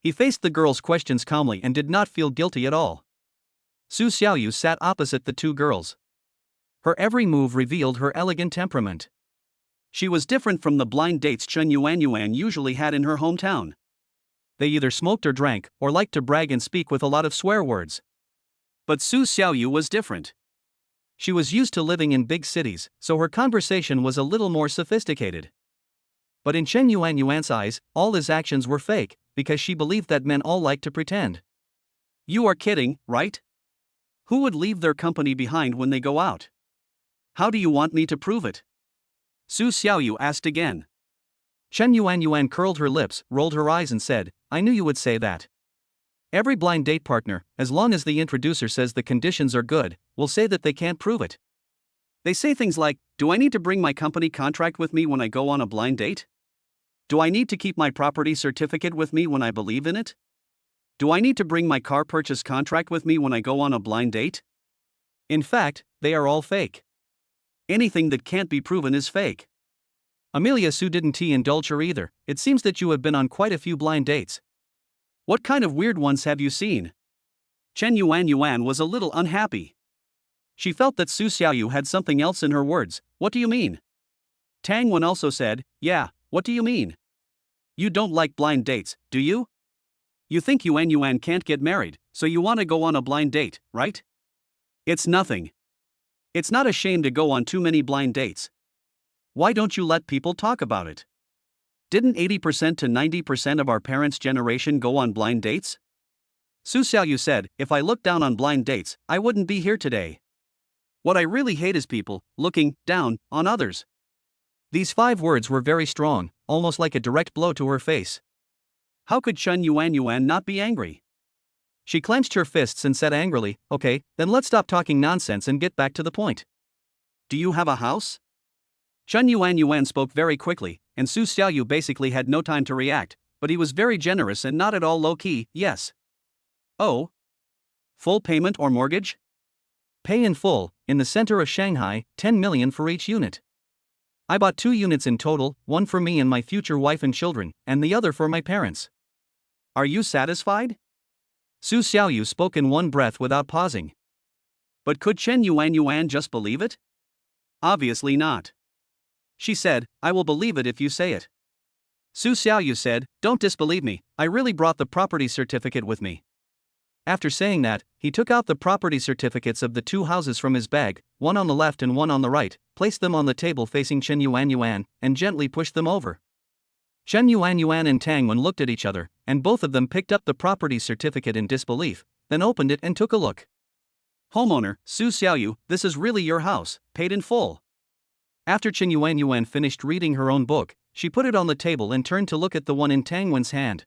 He faced the girl's questions calmly and did not feel guilty at all. Su Xiaoyu sat opposite the two girls. Her every move revealed her elegant temperament. She was different from the blind dates Chen Yuan usually had in her hometown. They either smoked or drank, or liked to brag and speak with a lot of swear words. But Su Xiaoyu was different. She was used to living in big cities, so her conversation was a little more sophisticated. But in Chen Yuan's eyes, all his actions were fake, because she believed that men all like to pretend. You are kidding, right? Who would leave their company behind when they go out? How do you want me to prove it? Su Xiaoyu asked again. Chen Yuan curled her lips, rolled her eyes and said, I knew you would say that. Every blind date partner, as long as the introducer says the conditions are good, will say that they can't prove it. They say things like, do I need to bring my company contract with me when I go on a blind date? Do I need to keep my property certificate with me when I believe in it? Do I need to bring my car purchase contract with me when I go on a blind date? In fact, they are all fake. Anything that can't be proven is fake. Amelia Su didn't indulge her either. It seems that you have been on quite a few blind dates. What kind of weird ones have you seen? Chen Yuan was a little unhappy. She felt that Su Xiaoyu had something else in her words. What do you mean? Tang Wen also said, yeah, what do you mean? You don't like blind dates, do you? You think Yuan can't get married, so you want to go on a blind date, right? It's nothing. It's not a shame to go on too many blind dates. Why don't you let people talk about it? Didn't 80% to 90% of our parents' generation go on blind dates? Su Xiaoyu said, if I looked down on blind dates, I wouldn't be here today. What I really hate is people looking down on others. These 5 words were very strong, almost like a direct blow to her face. How could Chen Yuan not be angry? She clenched her fists and said angrily, okay, then let's stop talking nonsense and get back to the point. Do you have a house? Chen Yuan spoke very quickly, and Su Xiaoyu basically had no time to react, but he was very generous and not at all low-key, yes. Oh? Full payment or mortgage? Pay in full, in the center of Shanghai, 10 million for each unit. I bought 2 units in total, one for me and my future wife and children, and the other for my parents. Are you satisfied? Su Xiaoyu spoke in one breath without pausing. But could Chen Yuan just believe it? Obviously not. She said, I will believe it if you say it. Su Xiaoyu said, don't disbelieve me, I really brought the property certificate with me. After saying that, he took out the property certificates of the 2 houses from his bag, one on the left and one on the right, placed them on the table facing Chen Yuan, and gently pushed them over. Chen Yuan and Tang Wen looked at each other, and both of them picked up the property certificate in disbelief, then opened it and took a look. Homeowner, Su Xiaoyu, this is really your house, paid in full. After Chen Yuan finished reading her own book, she put it on the table and turned to look at the one in Tang Wen's hand.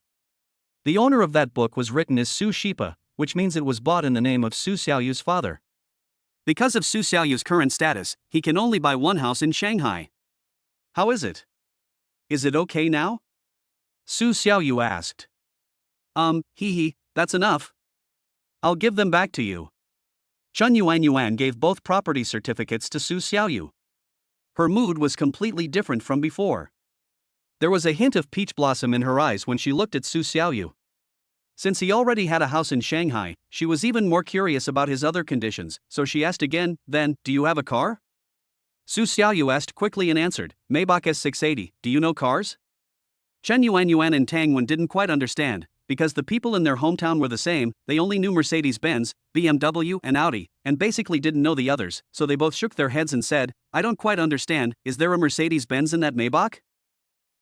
The owner of that book was written as Su Shipa, which means it was bought in the name of Su Xiaoyu's father. Because of Su Xiaoyu's current status, he can only buy one house in Shanghai. How is it? Is it okay now? Su Xiaoyu asked. That's enough. I'll give them back to you. Chen Yuan gave both property certificates to Su Xiaoyu. Her mood was completely different from before. There was a hint of peach blossom in her eyes when she looked at Su Xiaoyu. Since he already had a house in Shanghai, she was even more curious about his other conditions, so she asked again, then, do you have a car? Su Xiaoyu asked quickly and answered, Maybach S680, do you know cars? Chen Yuan and Tang Wen didn't quite understand, because the people in their hometown were the same, they only knew Mercedes-Benz, BMW, and Audi, and basically didn't know the others, so they both shook their heads and said, I don't quite understand, is there a Mercedes-Benz in that Maybach?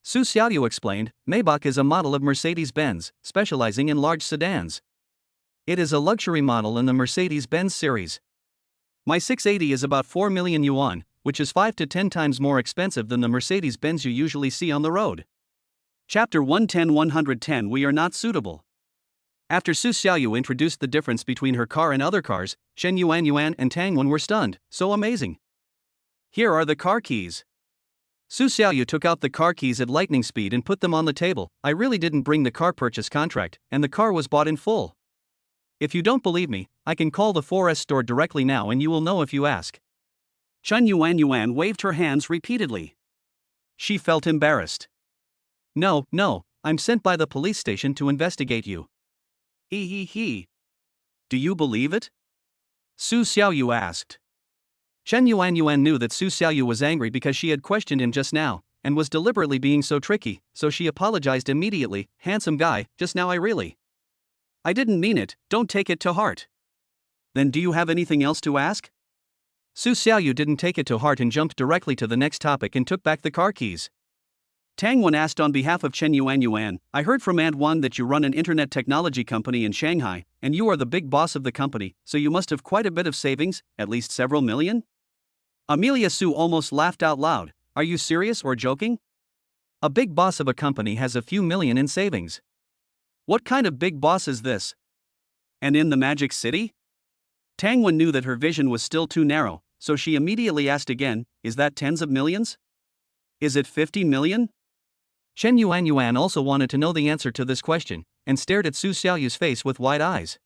Su Xiaoyu explained, Maybach is a model of Mercedes-Benz, specializing in large sedans. It is a luxury model in the Mercedes-Benz series. My 680 is about 4 million yuan, which is 5 to 10 times more expensive than the Mercedes-Benz you usually see on the road. Chapter 110 We are not suitable. After Su Xiaoyu introduced the difference between her car and other cars, Chen Yuanyuan and Tang Wen were stunned. So amazing. Here are the car keys. Su Xiaoyu took out the car keys at lightning speed and put them on the table. I really didn't bring the car purchase contract, and the car was bought in full. If you don't believe me, I can call the 4S store directly now and you will know if you ask. Chen Yuanyuan waved her hands repeatedly. She felt embarrassed. No, I'm sent by the police station to investigate you. He. Do you believe it? Su Xiaoyu asked. Chen Yuanyuan knew that Su Xiaoyu was angry because she had questioned him just now, and was deliberately being so tricky, so she apologized immediately. Handsome guy, just now I didn't mean it, don't take it to heart. Then do you have anything else to ask? Su Xiaoyu didn't take it to heart and jumped directly to the next topic and took back the car keys. Tang Wen asked on behalf of Chen Yuanyuan, I heard from Aunt Wan that you run an internet technology company in Shanghai, and you are the big boss of the company, so you must have quite a bit of savings, at least several million? Amelia Su almost laughed out loud. Are you serious or joking? A big boss of a company has a few million in savings. What kind of big boss is this? And in the Magic City? Tang Wen knew that her vision was still too narrow, so she immediately asked again, is that tens of millions? Is it 50 million? Chen Yuanyuan also wanted to know the answer to this question, and stared at Su Xiaoyu's face with wide eyes.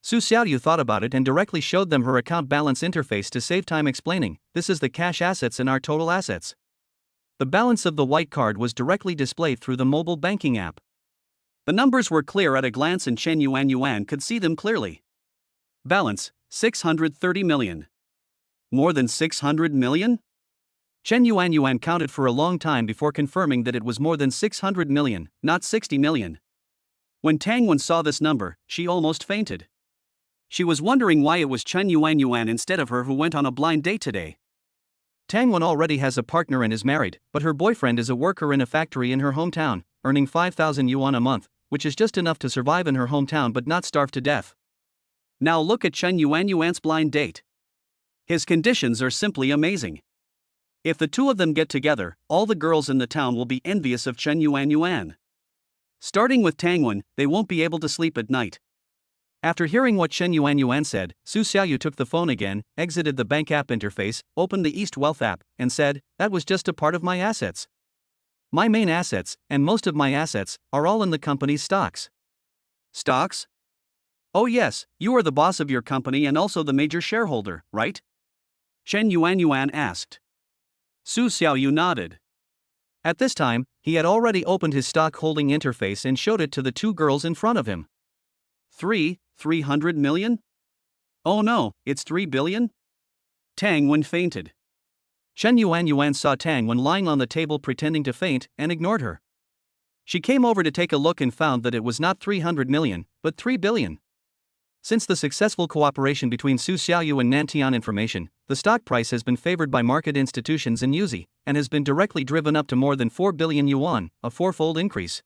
Su Xiaoyu thought about it and directly showed them her account balance interface to save time explaining, this is the cash assets and our total assets. The balance of the white card was directly displayed through the mobile banking app. The numbers were clear at a glance and Chen Yuanyuan could see them clearly. Balance, 630 million. More than 600 million? Chen Yuanyuan counted for a long time before confirming that it was more than 600 million, not 60 million. When Tang Wen saw this number, she almost fainted. She was wondering why it was Chen Yuanyuan instead of her who went on a blind date today. Tang Wen already has a partner and is married, but her boyfriend is a worker in a factory in her hometown, earning 5,000 yuan a month, which is just enough to survive in her hometown but not starve to death. Now look at Chen Yuanyuan's blind date. His conditions are simply amazing. If the two of them get together, all the girls in the town will be envious of Chen Yuanyuan. Starting with Tang Wen, they won't be able to sleep at night. After hearing what Chen Yuanyuan said, Su Xiaoyu took the phone again, exited the bank app interface, opened the East Wealth app, and said, that was just a part of my assets. My main assets, and most of my assets, are all in the company's stocks. Stocks? Oh yes, you are the boss of your company and also the major shareholder, right? Chen Yuanyuan asked. Su Xiaoyu nodded. At this time, he had already opened his stock holding interface and showed it to the two girls in front of him. 300 million? Oh no, it's 3 billion? Tang Wen fainted. Chen Yuanyuan saw Tang Wen lying on the table pretending to faint and ignored her. She came over to take a look and found that it was not 300 million, but 3 billion. Since the successful cooperation between Su Xiaoyu and Nantian Information, the stock price has been favored by market institutions and Yuzi, and has been directly driven up to more than 4 billion yuan, a fourfold increase.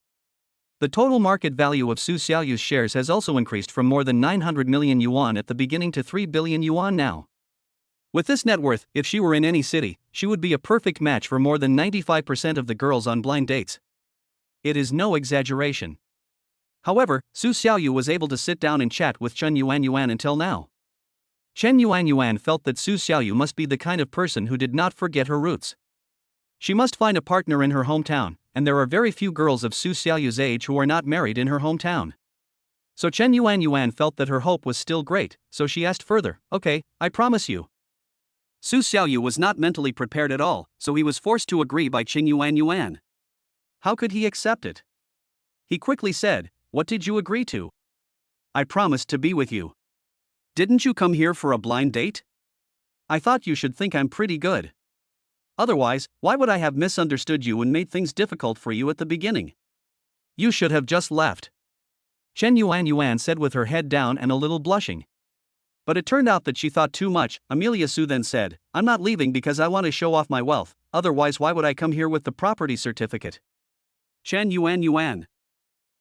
The total market value of Su Xiaoyu's shares has also increased from more than 900 million yuan at the beginning to 3 billion yuan now. With this net worth, if she were in any city, she would be a perfect match for more than 95% of the girls on blind dates. It is no exaggeration. However, Su Xiaoyu was able to sit down and chat with Chen Yuanyuan until now. Chen Yuanyuan felt that Su Xiaoyu must be the kind of person who did not forget her roots. She must find a partner in her hometown, and there are very few girls of Su Xiaoyu's age who are not married in her hometown. So Chen Yuanyuan felt that her hope was still great, so she asked further, okay, I promise you. Su Xiaoyu was not mentally prepared at all, so he was forced to agree by Chen Yuanyuan. How could he accept it? He quickly said, what did you agree to? I promised to be with you. Didn't you come here for a blind date? I thought you should think I'm pretty good. Otherwise, why would I have misunderstood you and made things difficult for you at the beginning? You should have just left. Chen Yuanyuan said with her head down and a little blushing. But it turned out that she thought too much. Amelia Su then said, I'm not leaving because I want to show off my wealth, otherwise why would I come here with the property certificate? Chen Yuanyuan.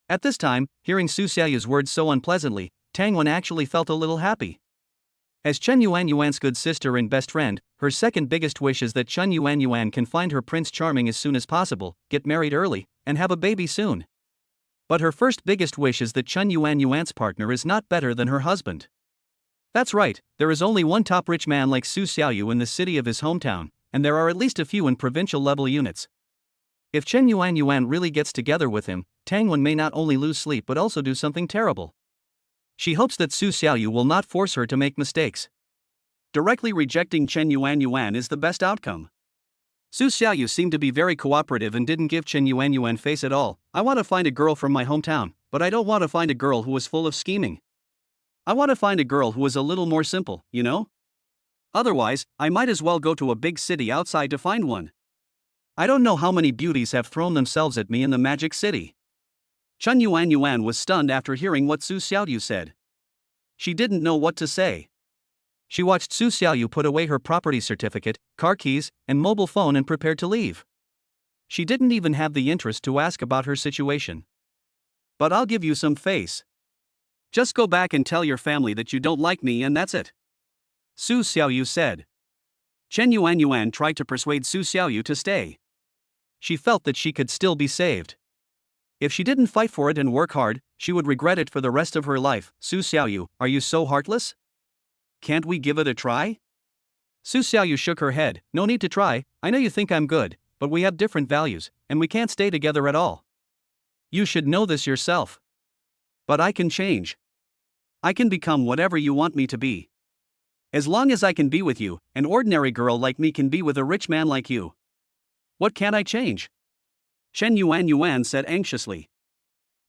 At this time, hearing Su Xiaoyu's words so unpleasantly, Tang Wen actually felt a little happy. As Chen Yuanyuan's good sister and best friend, her second biggest wish is that Chen Yuanyuan can find her Prince Charming as soon as possible, get married early, and have a baby soon. But her first biggest wish is that Chen Yuanyuan's partner is not better than her husband. That's right, there is only one top rich man like Su Xiaoyu in the city of his hometown, and there are at least a few in provincial level units. If Chen Yuanyuan really gets together with him, Tang Wen may not only lose sleep but also do something terrible. She hopes that Su Xiaoyu will not force her to make mistakes. Directly rejecting Chen Yuanyuan is the best outcome. Su Xiaoyu seemed to be very cooperative and didn't give Chen Yuanyuan face at all. I want to find a girl from my hometown, but I don't want to find a girl who is full of scheming. I want to find a girl who is a little more simple, you know? Otherwise, I might as well go to a big city outside to find one. I don't know how many beauties have thrown themselves at me in the magic city. Chen Yuanyuan was stunned after hearing what Su Xiaoyu said. She didn't know what to say. She watched Su Xiaoyu put away her property certificate, car keys, and mobile phone and prepared to leave. She didn't even have the interest to ask about her situation. But I'll give you some face. Just go back and tell your family that you don't like me and that's it. Su Xiaoyu said. Chen Yuanyuan tried to persuade Su Xiaoyu to stay. She felt that she could still be saved. If she didn't fight for it and work hard, she would regret it for the rest of her life. Su Xiaoyu, are you so heartless? Can't we give it a try? Su Xiaoyu shook her head. No need to try, I know you think I'm good, but we have different values, and we can't stay together at all. You should know this yourself. But I can change. I can become whatever you want me to be. As long as I can be with you, an ordinary girl like me can be with a rich man like you. What can't I change? Chen Yuanyuan said anxiously.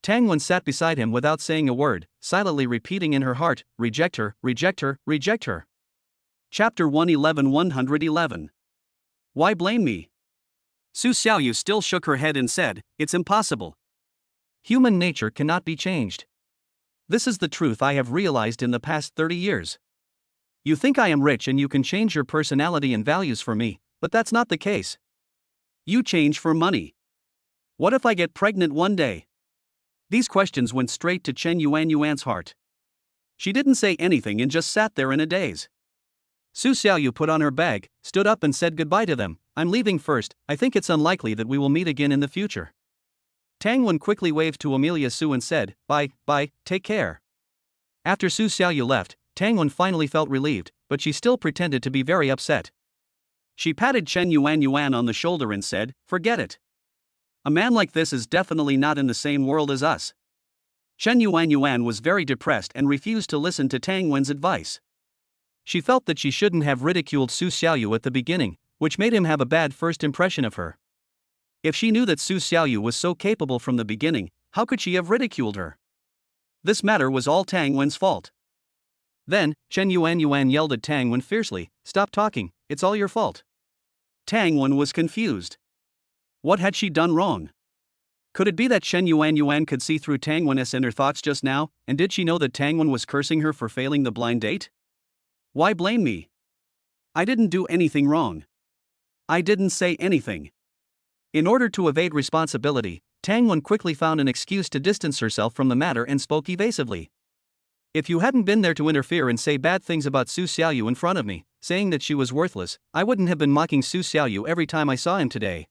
Tang Wen sat beside him without saying a word, silently repeating in her heart, reject her, reject her, reject her. Chapter 111. Why blame me? Su Xiaoyu still shook her head and said, it's impossible. Human nature cannot be changed. This is the truth I have realized in the past 30 years. You think I am rich and you can change your personality and values for me, but that's not the case. You change for money. What if I get pregnant one day? These questions went straight to Chen Yuanyuan's heart. She didn't say anything and just sat there in a daze. Su Xiaoyu put on her bag, stood up and said goodbye to them. I'm leaving first, I think it's unlikely that we will meet again in the future. Tang Wen quickly waved to Amelia Su and said, bye, take care. After Su Xiaoyu left, Tang Wen finally felt relieved, but she still pretended to be very upset. She patted Chen Yuanyuan on the shoulder and said, forget it. A man like this is definitely not in the same world as us. Chen Yuanyuan was very depressed and refused to listen to Tang Wen's advice. She felt that she shouldn't have ridiculed Su Xiaoyu at the beginning, which made him have a bad first impression of her. If she knew that Su Xiaoyu was so capable from the beginning, how could she have ridiculed her? This matter was all Tang Wen's fault. Then, Chen Yuanyuan yelled at Tang Wen fiercely, stop talking, it's all your fault. Tang Wen was confused. What had she done wrong? Could it be that Chen Yuanyuan could see through Tang Wen's inner thoughts just now, and did she know that Tang Wen was cursing her for failing the blind date? Why blame me? I didn't do anything wrong. I didn't say anything. In order to evade responsibility, Tang Wen quickly found an excuse to distance herself from the matter and spoke evasively. If you hadn't been there to interfere and say bad things about Su Xiaoyu in front of me, saying that she was worthless, I wouldn't have been mocking Su Xiaoyu every time I saw him today.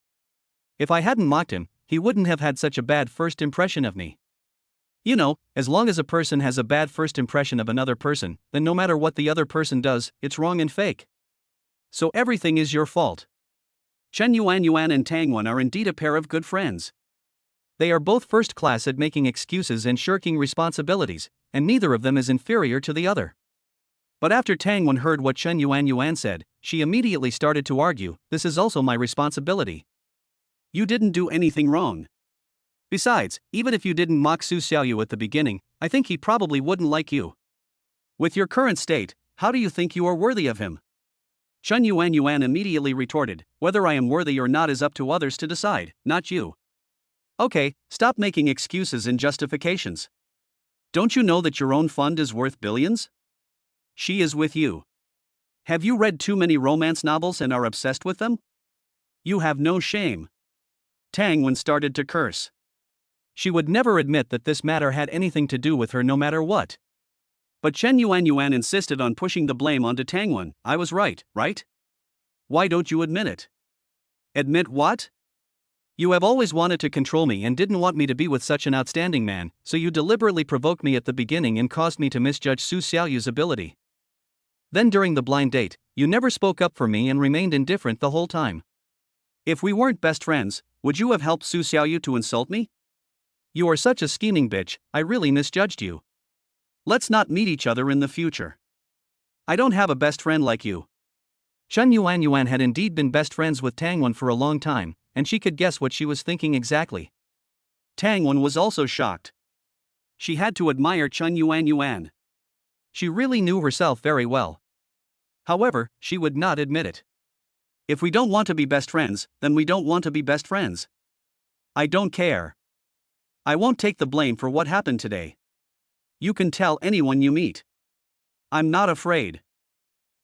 If I hadn't mocked him, he wouldn't have had such a bad first impression of me. You know, as long as a person has a bad first impression of another person, then no matter what the other person does, it's wrong and fake. So everything is your fault. Chen Yuanyuan and Tang Wen are indeed a pair of good friends. They are both first class at making excuses and shirking responsibilities, and neither of them is inferior to the other. But after Tang Wen heard what Chen Yuanyuan said, she immediately started to argue, this is also my responsibility. You didn't do anything wrong. Besides, even if you didn't mock Su Xiaoyu at the beginning, I think he probably wouldn't like you. With your current state, how do you think you are worthy of him? Chen Yuanyuan immediately retorted, whether I am worthy or not is up to others to decide, not you. Okay, stop making excuses and justifications. Don't you know that your own fund is worth billions? She is with you. Have you read too many romance novels and are obsessed with them? You have no shame. Tang Wen started to curse. She would never admit that this matter had anything to do with her no matter what. But Chen Yuanyuan insisted on pushing the blame onto Tangwen. I was right, right? Why don't you admit it? Admit what? You have always wanted to control me and didn't want me to be with such an outstanding man, so you deliberately provoked me at the beginning and caused me to misjudge Su Xiaoyu's ability. Then during the blind date, you never spoke up for me and remained indifferent the whole time. If we weren't best friends, would you have helped Su Xiaoyu to insult me? You are such a scheming bitch, I really misjudged you. Let's not meet each other in the future. I don't have a best friend like you. Chen Yuanyuan had indeed been best friends with Tangwen for a long time, and she could guess what she was thinking exactly. Tangwen was also shocked. She had to admire Chen Yuanyuan. She really knew herself very well. However, she would not admit it. If we don't want to be best friends, then we don't want to be best friends. I don't care. I won't take the blame for what happened today. You can tell anyone you meet. I'm not afraid.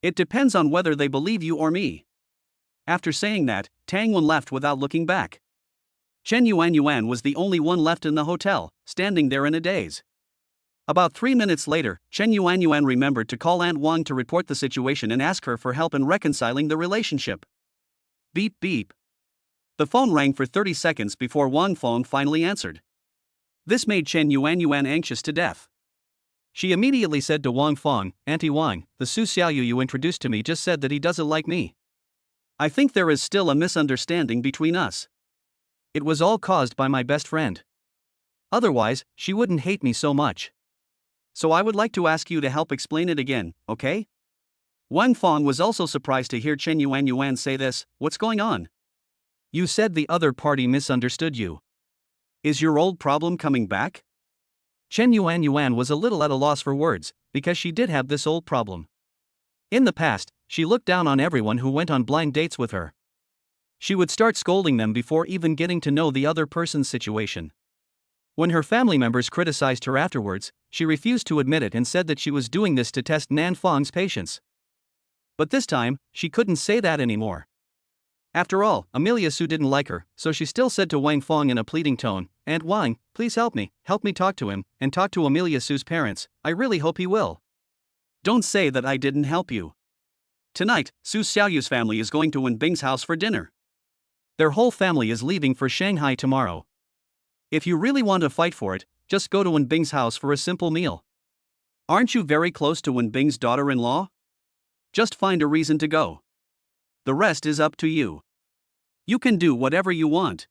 It depends on whether they believe you or me. After saying that, Tangwen left without looking back. Chen Yuanyuan was the only one left in the hotel, standing there in a daze. About 3 minutes later, Chen Yuanyuan remembered to call Aunt Wang to report the situation and ask her for help in reconciling the relationship. Beep beep. The phone rang for 30 seconds before Wang Feng finally answered. This made Chen Yuanyuan anxious to death. She immediately said to Wang Feng, Auntie Wang, the Su Xiaoyu you introduced to me just said that he doesn't like me. I think there is still a misunderstanding between us. It was all caused by my best friend. Otherwise, she wouldn't hate me so much. So I would like to ask you to help explain it again, okay? Wang Feng was also surprised to hear Chen Yuanyuan say this. What's going on? You said the other party misunderstood you. Is your old problem coming back? Chen Yuanyuan was a little at a loss for words, because she did have this old problem. In the past, she looked down on everyone who went on blind dates with her. She would start scolding them before even getting to know the other person's situation. When her family members criticized her afterwards, she refused to admit it and said that she was doing this to test Nan Feng's patience. But this time, she couldn't say that anymore. After all, Amelia Su didn't like her, so she still said to Wang Feng in a pleading tone, Aunt Wang, please help me talk to him, and talk to Amelia Su's parents. I really hope he will. Don't say that I didn't help you. Tonight, Su Xiaoyu's family is going to Wenbing's house for dinner. Their whole family is leaving for Shanghai tomorrow. If you really want to fight for it, just go to Wenbing's house for a simple meal. Aren't you very close to Wenbing's daughter-in-law? Just find a reason to go. The rest is up to you. You can do whatever you want.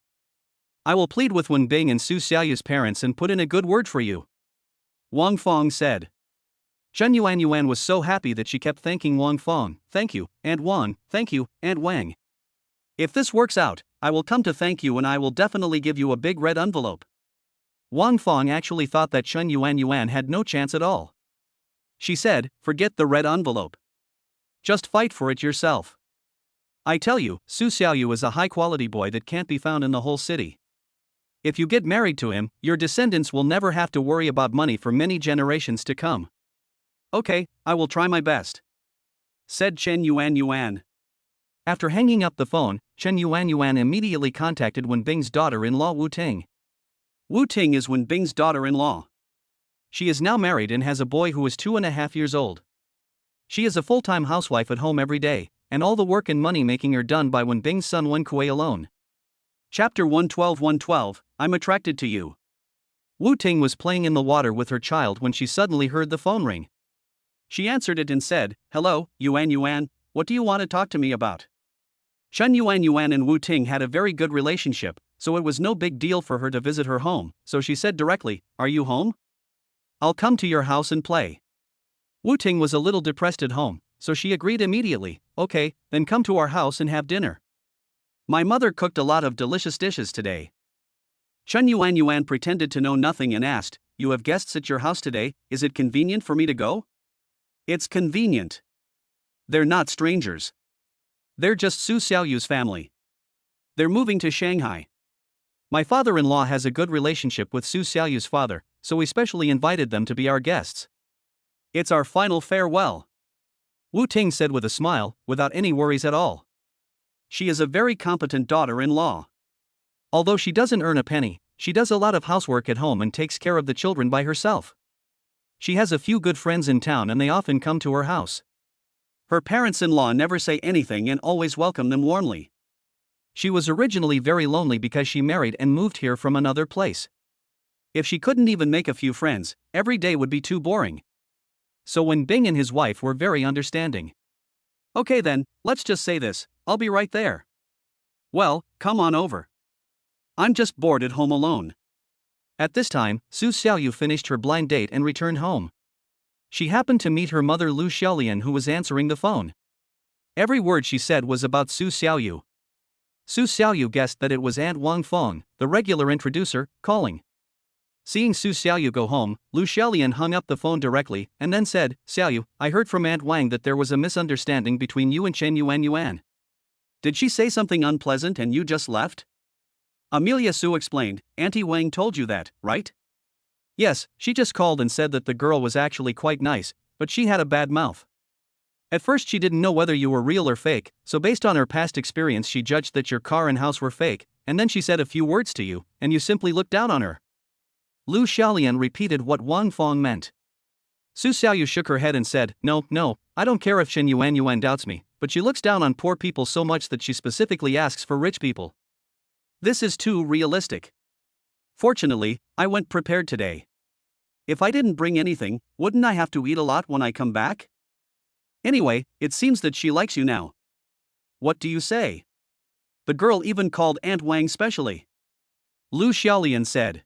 I will plead with Wenbing and Su Xiaoyu's parents and put in a good word for you. Wang Feng said. Chen Yuanyuan was so happy that she kept thanking Wang Feng. Thank you, Aunt Wang. Thank you, Aunt Wang. If this works out, I will come to thank you and I will definitely give you a big red envelope. Wang Feng actually thought that Chen Yuanyuan had no chance at all. She said, forget the red envelope. Just fight for it yourself. I tell you, Su Xiaoyu is a high-quality boy that can't be found in the whole city. If you get married to him, your descendants will never have to worry about money for many generations to come. Okay, I will try my best, said Chen Yuanyuan. After hanging up the phone, Chen Yuanyuan immediately contacted Wenbing's daughter-in-law Wu Ting. Wu Ting is Wenbing's daughter-in-law. She is now married and has a boy who is 2.5 years old. She is a full-time housewife at home every day, and all the work and money-making are done by Wenbing's son Wenkui alone. Chapter 112. I'm attracted to you. Wu Ting was playing in the water with her child when she suddenly heard the phone ring. She answered it and said, Hello, Yuanyuan, what do you want to talk to me about? Chen Yuanyuan and Wu Ting had a very good relationship, so it was no big deal for her to visit her home, so she said directly, Are you home? I'll come to your house and play. Wu Ting was a little depressed at home, so she agreed immediately. Okay, then come to our house and have dinner. My mother cooked a lot of delicious dishes today. Chen Yuanyuan pretended to know nothing and asked, You have guests at your house today, is it convenient for me to go? It's convenient. They're not strangers. They're just Su Xiaoyu's family. They're moving to Shanghai. My father-in-law has a good relationship with Su Xiaoyu's father, so we specially invited them to be our guests. It's our final farewell. Wu Ting said with a smile, without any worries at all. She is a very competent daughter-in-law. Although she doesn't earn a penny, she does a lot of housework at home and takes care of the children by herself. She has a few good friends in town and they often come to her house. Her parents-in-law never say anything and always welcome them warmly. She was originally very lonely because she married and moved here from another place. If she couldn't even make a few friends, every day would be too boring. So Wenbing and his wife were very understanding. Okay then, let's just say this, I'll be right there. Well, come on over. I'm just bored at home alone. At this time, Su Xiaoyu finished her blind date and returned home. She happened to meet her mother Lu Xiaolian, who was answering the phone. Every word she said was about Su Xiaoyu. Su Xiaoyu guessed that it was Aunt Wang Feng, the regular introducer, calling. Seeing Su Xiaoyu go home, Lu Xiaolian hung up the phone directly and then said, "Xiaoyu, I heard from Aunt Wang that there was a misunderstanding between you and Chen Yuan. Did she say something unpleasant and you just left?" Amelia Su explained, "Auntie Wang told you that, right?" "Yes, she just called and said that the girl was actually quite nice, but she had a bad mouth. At first she didn't know whether you were real or fake, so based on her past experience she judged that your car and house were fake, and then she said a few words to you, and you simply looked down on her." Lu Xiaolian repeated what Wang Feng meant. Su Xiaoyu shook her head and said, No, I don't care if Chen Yuan doubts me, but she looks down on poor people so much that she specifically asks for rich people. This is too realistic. Fortunately, I went prepared today. If I didn't bring anything, wouldn't I have to eat a lot when I come back? Anyway, it seems that she likes you now. What do you say? The girl even called Aunt Wang specially. Lu Xiaolian said.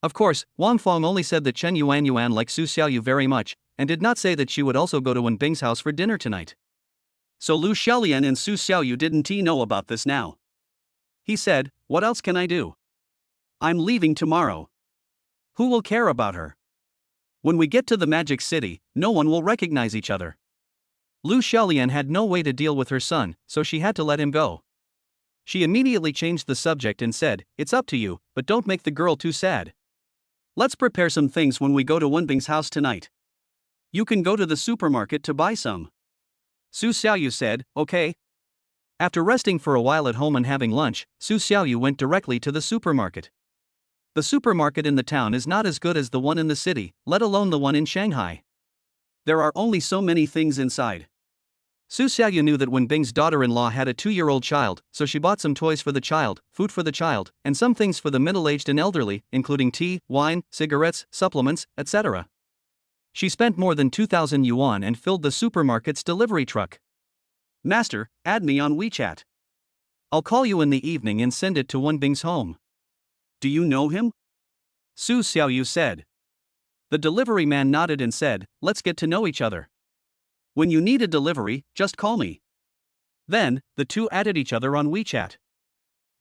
Of course, Wang Feng only said that Chen Yuan liked Su Xiaoyu very much, and did not say that she would also go to Wenbing's house for dinner tonight. So Lu Xiaolian and Su Xiaoyu didn't know about this now. He said, "What else can I do? I'm leaving tomorrow. Who will care about her? When we get to the Magic City, no one will recognize each other." Lu Xiaolian had no way to deal with her son, so she had to let him go. She immediately changed the subject and said, "It's up to you, but don't make the girl too sad. Let's prepare some things when we go to Wenbing's house tonight. You can go to the supermarket to buy some." Su Xiaoyu said, "Okay." After resting for a while at home and having lunch, Su Xiaoyu went directly to the supermarket. The supermarket in the town is not as good as the one in the city, let alone the one in Shanghai. There are only so many things inside. Su Xiaoyu knew that Wenbing's daughter-in-law had a 2-year-old child, so she bought some toys for the child, food for the child, and some things for the middle-aged and elderly, including tea, wine, cigarettes, supplements, etc. She spent more than 2,000 yuan and filled the supermarket's delivery truck. "Master, add me on WeChat. I'll call you in the evening and send it to Wenbing's home." "Do you know him?" Su Xiaoyu said. The delivery man nodded and said, "Let's get to know each other. When you need a delivery, just call me." Then, the two added each other on WeChat.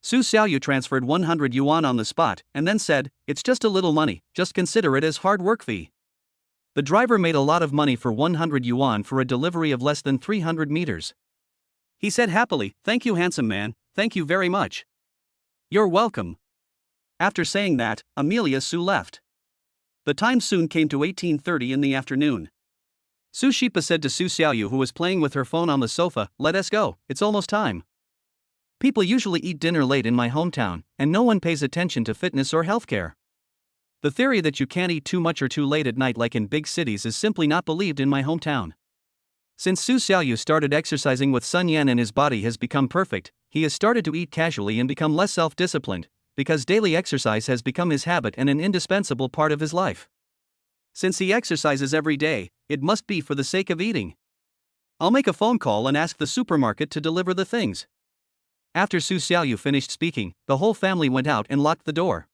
Su Xiaoyu transferred 100 yuan on the spot and then said, "It's just a little money, just consider it as hard work fee." The driver made a lot of money for 100 yuan for a delivery of less than 300 meters. He said happily, "Thank you, handsome man, thank you very much." "You're welcome." After saying that, Amelia Su left. The time soon came to 18:30 in the afternoon. Su Shipa said to Su Xiaoyu, who was playing with her phone on the sofa, "Let us go, it's almost time. People usually eat dinner late in my hometown, and no one pays attention to fitness or healthcare. The theory that you can't eat too much or too late at night like in big cities is simply not believed in my hometown." Since Su Xiaoyu started exercising with Sun Yan and his body has become perfect, he has started to eat casually and become less self-disciplined, because daily exercise has become his habit and an indispensable part of his life. Since he exercises every day, it must be for the sake of eating. I'll make a phone call and ask the supermarket to deliver the things. After Su Xiaoyu finished speaking, the whole family went out and locked the door.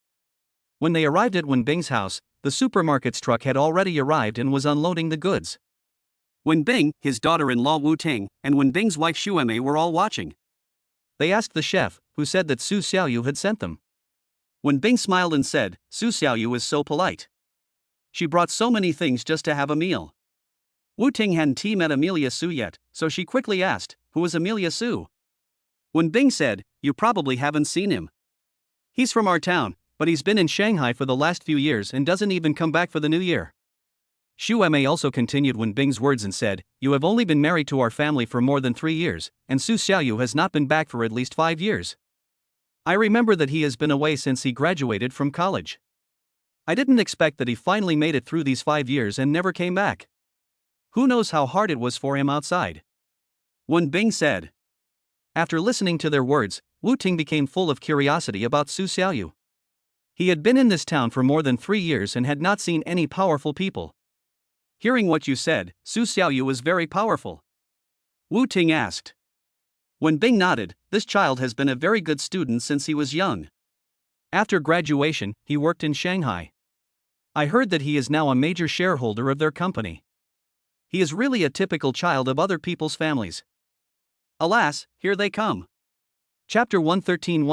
When they arrived at Wenbing's house, the supermarket's truck had already arrived and was unloading the goods. Wenbing, his daughter-in-law Wu Ting, and Wenbing's wife Xuemei were all watching. They asked the chef, who said that Su Xiaoyu had sent them. Wenbing smiled and said, "Su Xiaoyu is so polite. She brought so many things just to have a meal." Wu Ting hadn't met Amelia Su yet, so she quickly asked, "Who is Amelia Su?" Wenbing said, "You probably haven't seen him. He's from our town, but he's been in Shanghai for the last few years and doesn't even come back for the new year." Xuemei also continued Wenbing's words and said, "You have only been married to our family for more than 3 years, and Su Xiaoyu has not been back for at least 5 years. I remember that he has been away since he graduated from college. I didn't expect that he finally made it through these 5 years and never came back. Who knows how hard it was for him outside?" Wen Bing said. After listening to their words, Wu Ting became full of curiosity about Su Xiaoyu. He had been in this town for more than 3 years and had not seen any powerful people. "Hearing what you said, Su Xiaoyu was very powerful?" Wu Ting asked. Wen Bing nodded. "This child has been a very good student since he was young. After graduation, he worked in Shanghai. I heard that he is now a major shareholder of their company. He is really a typical child of other people's families." Alas, here they come. Chapter 113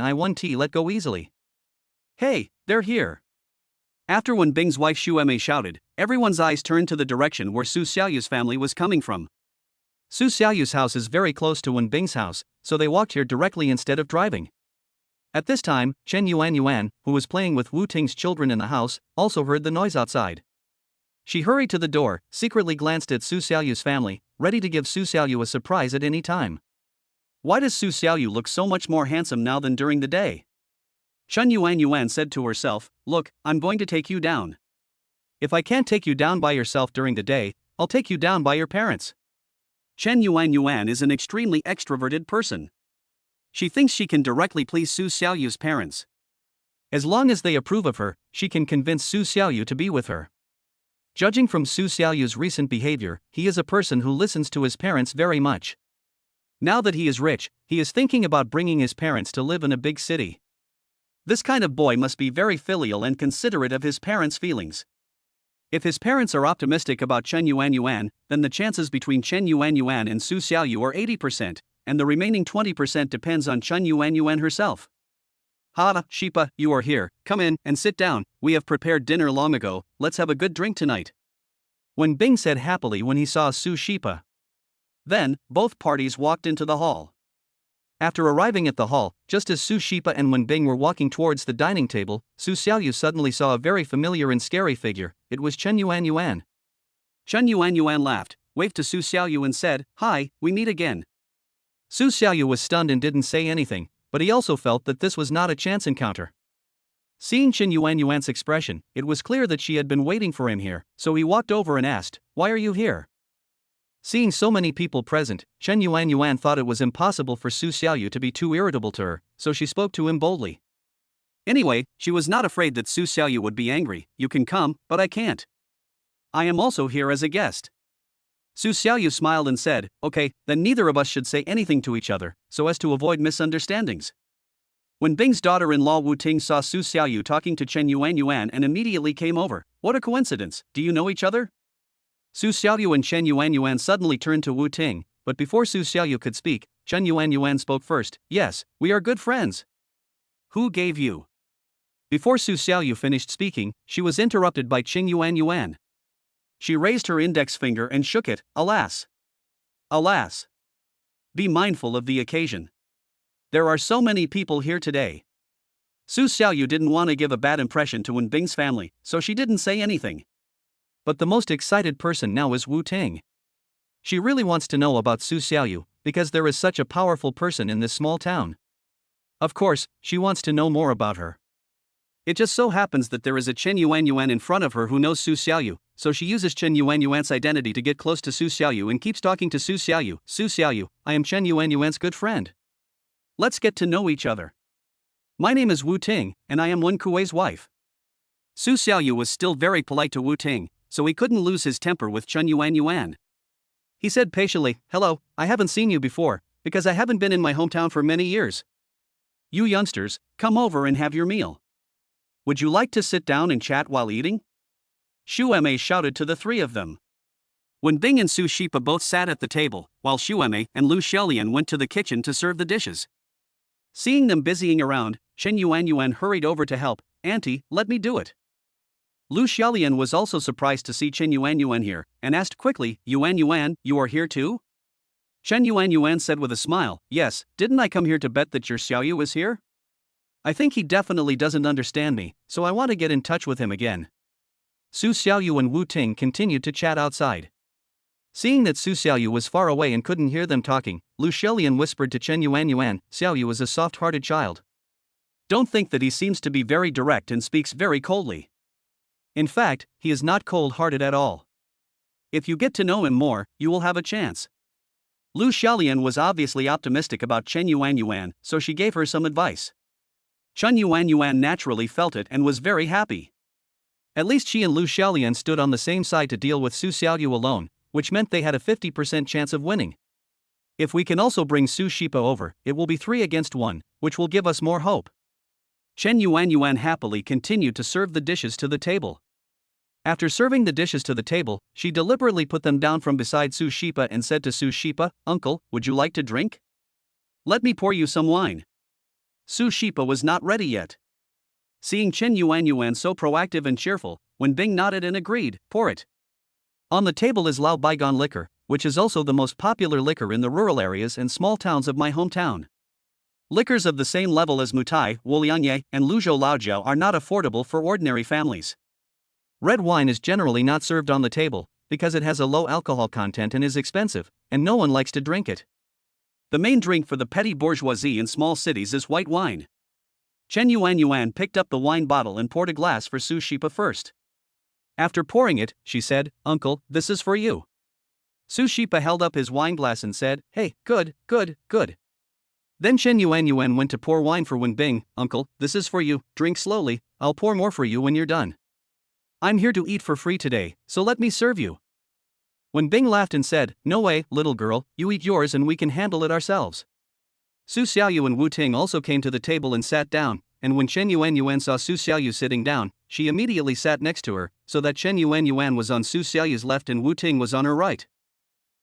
I1T Let Go Easily. "Hey, they're here." After Wen Bing's wife Xu Emei shouted, everyone's eyes turned to the direction where Su Xiaoyu's family was coming from. Su Xiaoyu's house is very close to Wen Bing's house, so they walked here directly instead of driving. At this time, Chen Yuan, who was playing with Wu Ting's children in the house, also heard the noise outside. She hurried to the door, secretly glanced at Su Xiaoyu's family, ready to give Su Xiaoyu a surprise at any time. Why does Su Xiaoyu look so much more handsome now than during the day? Chen Yuan said to herself, "Look, I'm going to take you down. If I can't take you down by yourself during the day, I'll take you down by your parents." Chen Yuan is an extremely extroverted person. She thinks she can directly please Su Xiaoyu's parents. As long as they approve of her, she can convince Su Xiaoyu to be with her. Judging from Su Xiaoyu's recent behavior, he is a person who listens to his parents very much. Now that he is rich, he is thinking about bringing his parents to live in a big city. This kind of boy must be very filial and considerate of his parents' feelings. If his parents are optimistic about Chen Yuan, then the chances between Chen Yuan and Su Xiaoyu are 80%, and the remaining 20% depends on Chen Yuan herself. "Ha, Shipa, you are here, come in and sit down, we have prepared dinner long ago, let's have a good drink tonight," Wen Bing said happily when he saw Su Shipa. Then, both parties walked into the hall. After arriving at the hall, just as Su Shipa and Wen Bing were walking towards the dining table, Su Xiaoyu suddenly saw a very familiar and scary figure. It was Chen Yuan. Chen Yuan laughed, waved to Su Xiaoyu and said, "Hi, we meet again." Su Xiaoyu was stunned and didn't say anything, but he also felt that this was not a chance encounter. Seeing Chen Yuan's expression, it was clear that she had been waiting for him here, so he walked over and asked, "Why are you here?" Seeing so many people present, Chen Yuan thought it was impossible for Su Xiaoyu to be too irritable to her, so she spoke to him boldly. Anyway, she was not afraid that Su Xiaoyu would be angry. "You can come, but I can't. I am also here as a guest." Su Xiaoyu smiled and said, "Okay, then neither of us should say anything to each other, so as to avoid misunderstandings." When Bing's daughter-in-law Wu Ting saw Su Xiaoyu talking to Chen Yuan and immediately came over. "What a coincidence, do you know each other?" Su Xiaoyu and Chen Yuan suddenly turned to Wu Ting, but before Su Xiaoyu could speak, Chen Yuan spoke first. "Yes, we are good friends." "Who gave you?" Before Su Xiaoyu finished speaking, she was interrupted by Chen Yuan. She raised her index finger and shook it. "Alas! Alas! Be mindful of the occasion. There are so many people here today." Su Xiaoyu didn't want to give a bad impression to Wen Bing's family, so she didn't say anything. But the most excited person now is Wu Ting. She really wants to know about Su Xiaoyu, because there is such a powerful person in this small town. Of course, she wants to know more about her. It just so happens that there is a Chen Yuan in front of her who knows Su Xiaoyu, so she uses Chen Yuan's identity to get close to Su Xiaoyu and keeps talking to Su Xiaoyu. "Su Xiaoyu, I am Chen Yuan's good friend. Let's get to know each other. My name is Wu Ting, and I am Wen Kuei's wife." Su Xiaoyu was still very polite to Wu Ting, so he couldn't lose his temper with Chen Yuan. He said patiently, "Hello, I haven't seen you before, because I haven't been in my hometown for many years. You youngsters, come over and have your meal. Would you like to sit down and chat while eating?" Xu Emei shouted to the three of them. Wen Bing and Su Shipa both sat at the table, while Xu Emei and Lu Xiaolian went to the kitchen to serve the dishes. Seeing them busying around, Chen Yuan hurried over to help. "Auntie, let me do it." Lu Xiaolian was also surprised to see Chen Yuan here, and asked quickly, Yuan, you are here too?" Chen Yuan said with a smile, "Yes, didn't I come here to bet that your Xiaoyu is here? I think he definitely doesn't understand me, so I want to get in touch with him again." Su Xiaoyu and Wu Ting continued to chat outside. Seeing that Su Xiaoyu was far away and couldn't hear them talking, Lu Xiaolian whispered to Chen Yuan, "Xiaoyu is a soft-hearted child. Don't think that he seems to be very direct and speaks very coldly. In fact, he is not cold-hearted at all. If you get to know him more, you will have a chance. Lu Xiaolian was obviously optimistic about Chen Yuanyuan, so she gave her some advice. Chen Yuanyuan naturally felt it and was very happy. At least she and Lu Xiaolian stood on the same side to deal with Su Xiaoyu alone, which meant they had a 50% chance of winning. If we can also bring Su Shipa over, it will be 3 against 1, which will give us more hope. Chen Yuanyuan happily continued to serve the dishes to the table. After serving the dishes to the table, she deliberately put them down from beside Su Shipa and said to Su Shipa, "Uncle, would you like to drink? Let me pour you some wine." Su Shipa was not ready yet. Seeing Chen Yuanyuan so proactive and cheerful, Wen Bing nodded and agreed, "Pour it." On the table is Lao Baigan liquor, which is also the most popular liquor in the rural areas and small towns of my hometown. Liquors of the same level as Mutai, Wulianye, and Luzhou Laojiao are not affordable for ordinary families. Red wine is generally not served on the table, because it has a low alcohol content and is expensive, and no one likes to drink it. The main drink for the petty bourgeoisie in small cities is white wine. Chen Yuanyuan picked up the wine bottle and poured a glass for Su Shipa first. After pouring it, she said, "Uncle, this is for you." Su Shipa held up his wine glass and said, "Hey, good, good, good." Then Chen Yuanyuan went to pour wine for Wen Bing. "Uncle, this is for you, drink slowly, I'll pour more for you when you're done. I'm here to eat for free today, so let me serve you." Wen Bing laughed and said, "No way, little girl, you eat yours and we can handle it ourselves." Su Xiaoyu and Wu Ting also came to the table and sat down, and when Chen Yuanyuan saw Su Xiaoyu sitting down, she immediately sat next to her, so that Chen Yuanyuan was on Su Xiaoyu's left and Wu Ting was on her right.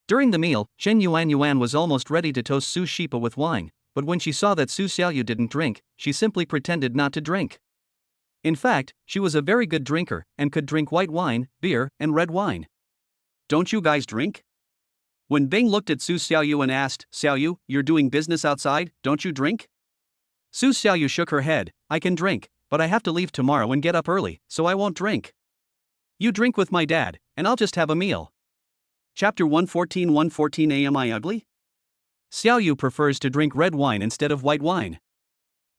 During the meal, Chen Yuanyuan was almost ready to toast Su Shipa with wine, but when she saw that Su Xiaoyu didn't drink, she simply pretended not to drink. In fact, she was a very good drinker, and could drink white wine, beer, and red wine. "Don't you guys drink?" When Bing looked at Su Xiaoyu and asked, "Xiaoyu, you're doing business outside, don't you drink?" Su Xiaoyu shook her head, "I can drink, but I have to leave tomorrow and get up early, so I won't drink. You drink with my dad, and I'll just have a meal." Chapter 114 Am I ugly? Xiaoyu prefers to drink red wine instead of white wine.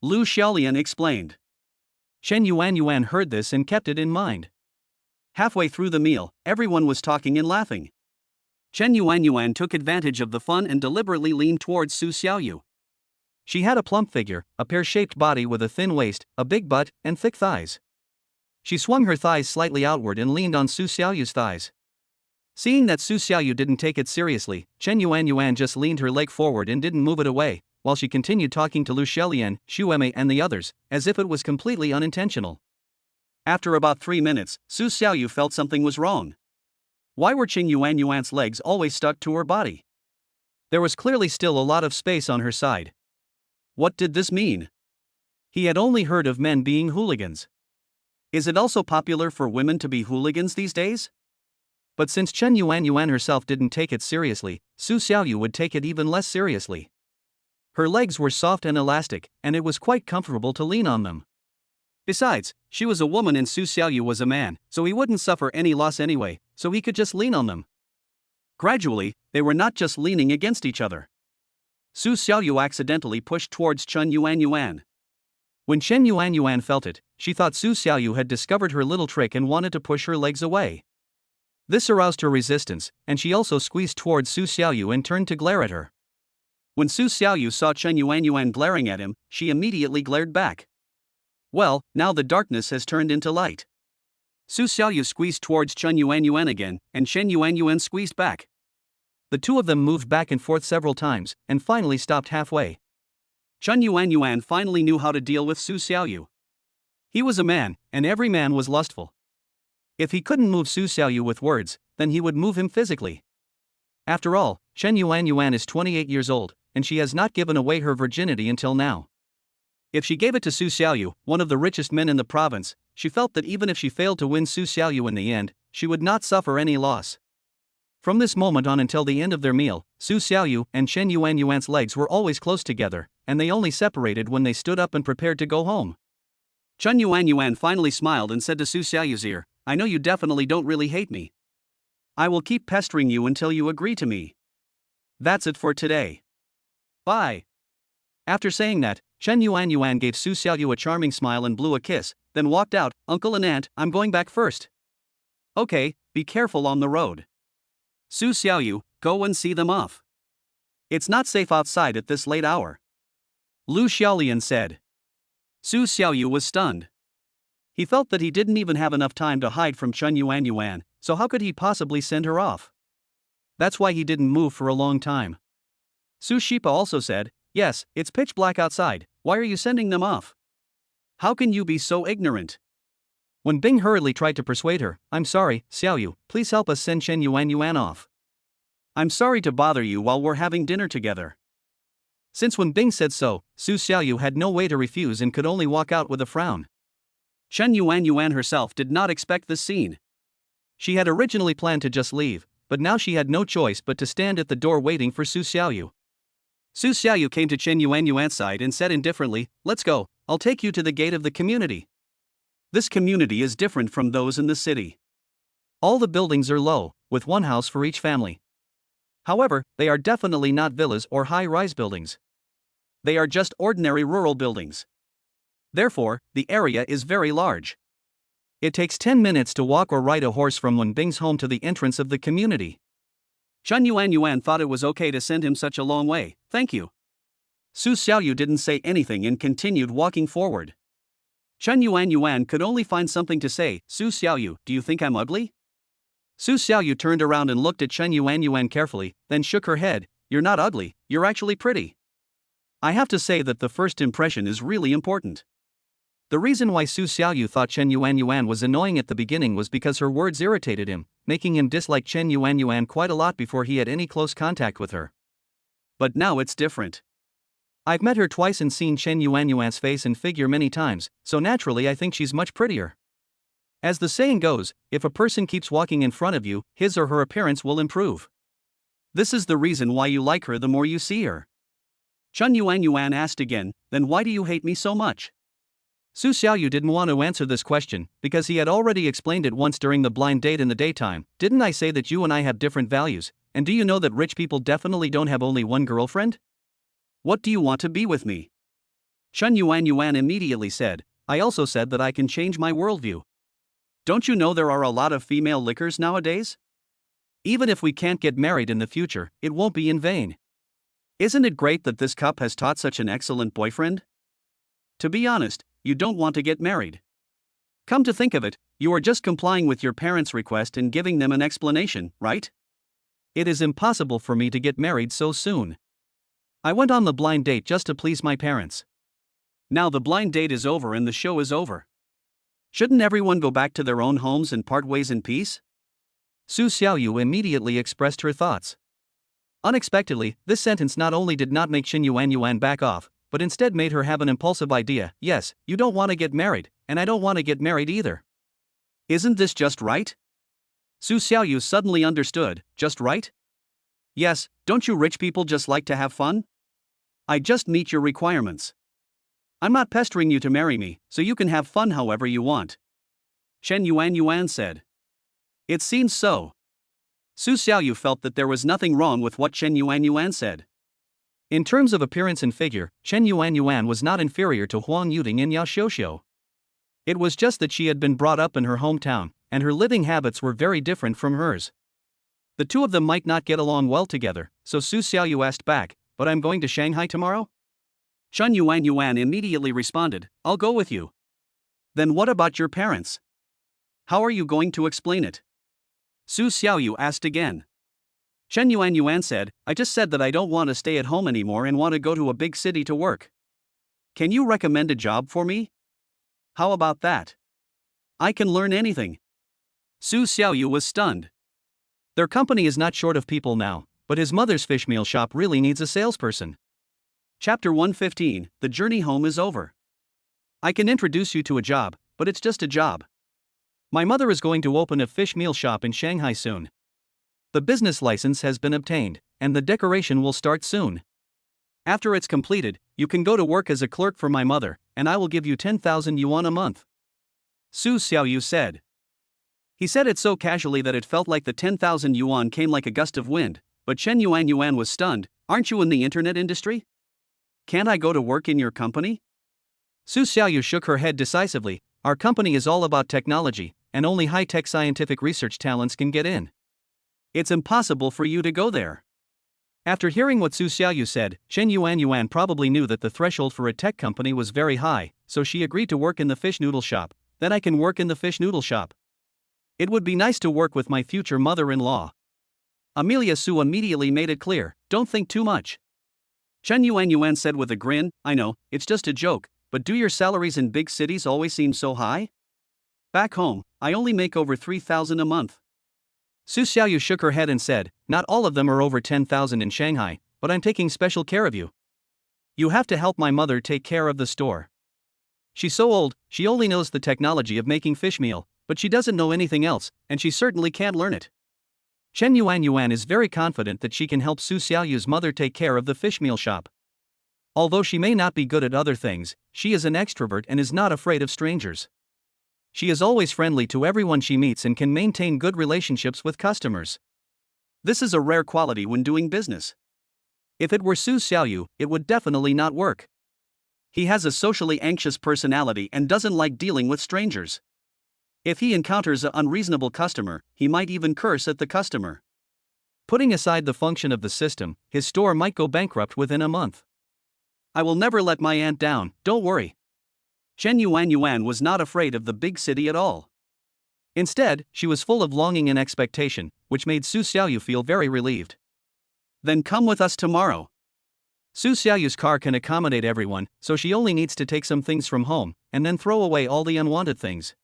Lu Xiaolian explained. Chen Yuanyuan heard this and kept it in mind. Halfway through the meal, everyone was talking and laughing. Chen Yuanyuan took advantage of the fun and deliberately leaned towards Su Xiaoyu. She had a plump figure, a pear-shaped body with a thin waist, a big butt, and thick thighs. She swung her thighs slightly outward and leaned on Su Xiaoyu's thighs. Seeing that Su Xiaoyu didn't take it seriously, Chen Yuanyuan just leaned her leg forward and didn't move it away, while she continued talking to Lu Xiaolian, Xu Eme and the others, as if it was completely unintentional. After about 3 minutes, Su Xiaoyu felt something was wrong. Why were Chen Yuanyuan's legs always stuck to her body? There was clearly still a lot of space on her side. What did this mean? He had only heard of men being hooligans. Is it also popular for women to be hooligans these days? But since Chen Yuanyuan herself didn't take it seriously, Su Xiaoyu would take it even less seriously. Her legs were soft and elastic, and it was quite comfortable to lean on them. Besides, she was a woman and Su Xiaoyu was a man, so he wouldn't suffer any loss anyway, so he could just lean on them. Gradually, they were not just leaning against each other. Su Xiaoyu accidentally pushed towards Chen Yuanyuan. When Chen Yuanyuan felt it, she thought Su Xiaoyu had discovered her little trick and wanted to push her legs away. This aroused her resistance, and she also squeezed towards Su Xiaoyu and turned to glare at her. When Su Xiaoyu saw Chen Yuanyuan glaring at him, she immediately glared back. Well, now the darkness has turned into light. Su Xiaoyu squeezed towards Chen Yuanyuan again, and Chen Yuanyuan squeezed back. The two of them moved back and forth several times, and finally stopped halfway. Chen Yuanyuan finally knew how to deal with Su Xiaoyu. He was a man, and every man was lustful. If he couldn't move Su Xiaoyu with words, then he would move him physically. After all, Chen Yuanyuan is 28 years old, and she has not given away her virginity until now. If she gave it to Su Xiaoyu, one of the richest men in the province, she felt that even if she failed to win Su Xiaoyu in the end, she would not suffer any loss. From this moment on until the end of their meal, Su Xiaoyu and Chen Yuanyuan's legs were always close together, and they only separated when they stood up and prepared to go home. Chen Yuanyuan finally smiled and said to Su Xiaoyu's ear, "I know you definitely don't really hate me. I will keep pestering you until you agree to me. That's it for today. Bye." After saying that, Chen Yuan gave Su Xiaoyu a charming smile and blew a kiss, then walked out. Uncle and aunt, I'm going back first. Okay, be careful on the road. Su Xiaoyu, go and see them off. It's not safe outside at this late hour. Lu Xiaolian said. Su Xiaoyu was stunned. He felt that he didn't even have enough time to hide from Chen Yuan, so how could he possibly send her off? That's why he didn't move for a long time. Su Shipa also said, yes, it's pitch black outside, why are you sending them off? How can you be so ignorant? When Bing hurriedly tried to persuade her, I'm sorry, Xiaoyu, please help us send Chen Yuan off. I'm sorry to bother you while we're having dinner together. Since when Bing said so, Su Xiaoyu had no way to refuse and could only walk out with a frown. Chen Yuan herself did not expect this scene. She had originally planned to just leave, but now she had no choice but to stand at the door waiting for Su Xiaoyu. Su Xiaoyu came to Chen Yuan's side and said indifferently, let's go, I'll take you to the gate of the community. This community is different from those in the city. All the buildings are low, with one house for each family. However, they are definitely not villas or high-rise buildings. They are just ordinary rural buildings. Therefore, the area is very large. It takes 10 minutes to walk or ride a horse from Wen Bing's home to the entrance of the community. Chen Yuan thought it was okay to send him such a long way, thank you. Su Xiaoyu didn't say anything and continued walking forward. Chen Yuan could only find something to say. Su Xiaoyu, do you think I'm ugly? Su Xiaoyu turned around and looked at Chen Yuan carefully, then shook her head, you're not ugly, you're actually pretty. I have to say that the first impression is really important. The reason why Su Xiaoyu thought Chen Yuan was annoying at the beginning was because her words irritated him, making him dislike Chen Yuan quite a lot before he had any close contact with her. But now it's different. I've met her twice and seen Chen Yuan's face and figure many times, so naturally I think she's much prettier. As the saying goes, if a person keeps walking in front of you, his or her appearance will improve. This is the reason why you like her the more you see her. Chen Yuan asked again, then why do you hate me so much? Su Xiaoyu didn't want to answer this question, because he had already explained it once during the blind date in the daytime. Didn't I say that you and I have different values, and do you know that rich people definitely don't have only one girlfriend? What do you want to be with me? Chen Yuan immediately said, I also said that I can change my worldview. Don't you know there are a lot of female lickers nowadays? Even if we can't get married in the future, it won't be in vain. Isn't it great that this cup has taught such an excellent boyfriend? To be honest, you don't want to get married. Come to think of it, you are just complying with your parents' request and giving them an explanation, right? It is impossible for me to get married so soon. I went on the blind date just to please my parents. Now the blind date is over and the show is over. Shouldn't everyone go back to their own homes and part ways in peace? Su Xiaoyu immediately expressed her thoughts. Unexpectedly, this sentence not only did not make Chen Yuan back off, but instead made her have an impulsive idea. Yes, you don't want to get married, and I don't want to get married either. Isn't this just right? Su Xiaoyu suddenly understood, just right? Yes, don't you rich people just like to have fun? I just meet your requirements. I'm not pestering you to marry me, so you can have fun however you want. Chen Yuan said. It seems so. Su Xiaoyu felt that there was nothing wrong with what Chen Yuan said. In terms of appearance and figure, Chen Yuan was not inferior to Huang Yuding and Yao Xiuxiu. It was just that she had been brought up in her hometown, and her living habits were very different from hers. The two of them might not get along well together, so Su Xiaoyu asked back, but I'm going to Shanghai tomorrow? Chen Yuan immediately responded, I'll go with you. Then what about your parents? How are you going to explain it? Su Xiaoyu asked again. Chen Yuan said, I just said that I don't want to stay at home anymore and want to go to a big city to work. Can you recommend a job for me? How about that? I can learn anything. Su Xiaoyu was stunned. Their company is not short of people now, but his mother's fish meal shop really needs a salesperson. Chapter 115, The journey home is over. I can introduce you to a job, but it's just a job. My mother is going to open a fish meal shop in Shanghai soon. The business license has been obtained, and the decoration will start soon. After it's completed, you can go to work as a clerk for my mother, and I will give you 10,000 yuan a month. Su Xiaoyu said. He said it so casually that it felt like the 10,000 yuan came like a gust of wind, but Chen Yuan was stunned. Aren't you in the internet industry? Can't I go to work in your company? Su Xiaoyu shook her head decisively. Our company is all about technology, and only high-tech scientific research talents can get in. It's impossible for you to go there. After hearing what Su Xiaoyu said, Chen Yuan probably knew that the threshold for a tech company was very high, so she agreed to work in the fish noodle shop. Then I can work in the fish noodle shop. It would be nice to work with my future mother-in-law. Amelia Su immediately made it clear, don't think too much. Chen Yuan said with a grin, I know, it's just a joke, but do your salaries in big cities always seem so high? Back home, I only make over 3,000 a month. Su Xiaoyu shook her head and said, not all of them are over 10,000 in Shanghai, but I'm taking special care of you. You have to help my mother take care of the store. She's so old, she only knows the technology of making fish meal, but she doesn't know anything else, and she certainly can't learn it. Chen Yuan is very confident that she can help Su Xiaoyu's mother take care of the fish meal shop. Although she may not be good at other things, she is an extrovert and is not afraid of strangers. She is always friendly to everyone she meets and can maintain good relationships with customers. This is a rare quality when doing business. If it were Su Xiaoyu, it would definitely not work. He has a socially anxious personality and doesn't like dealing with strangers. If he encounters an unreasonable customer, he might even curse at the customer. Putting aside the function of the system, his store might go bankrupt within a month. I will never let my aunt down, don't worry. Chen Yuan was not afraid of the big city at all. Instead, she was full of longing and expectation, which made Su Xiaoyu feel very relieved. Then come with us tomorrow. Su Xiaoyu's car can accommodate everyone, so she only needs to take some things from home, and then throw away all the unwanted things.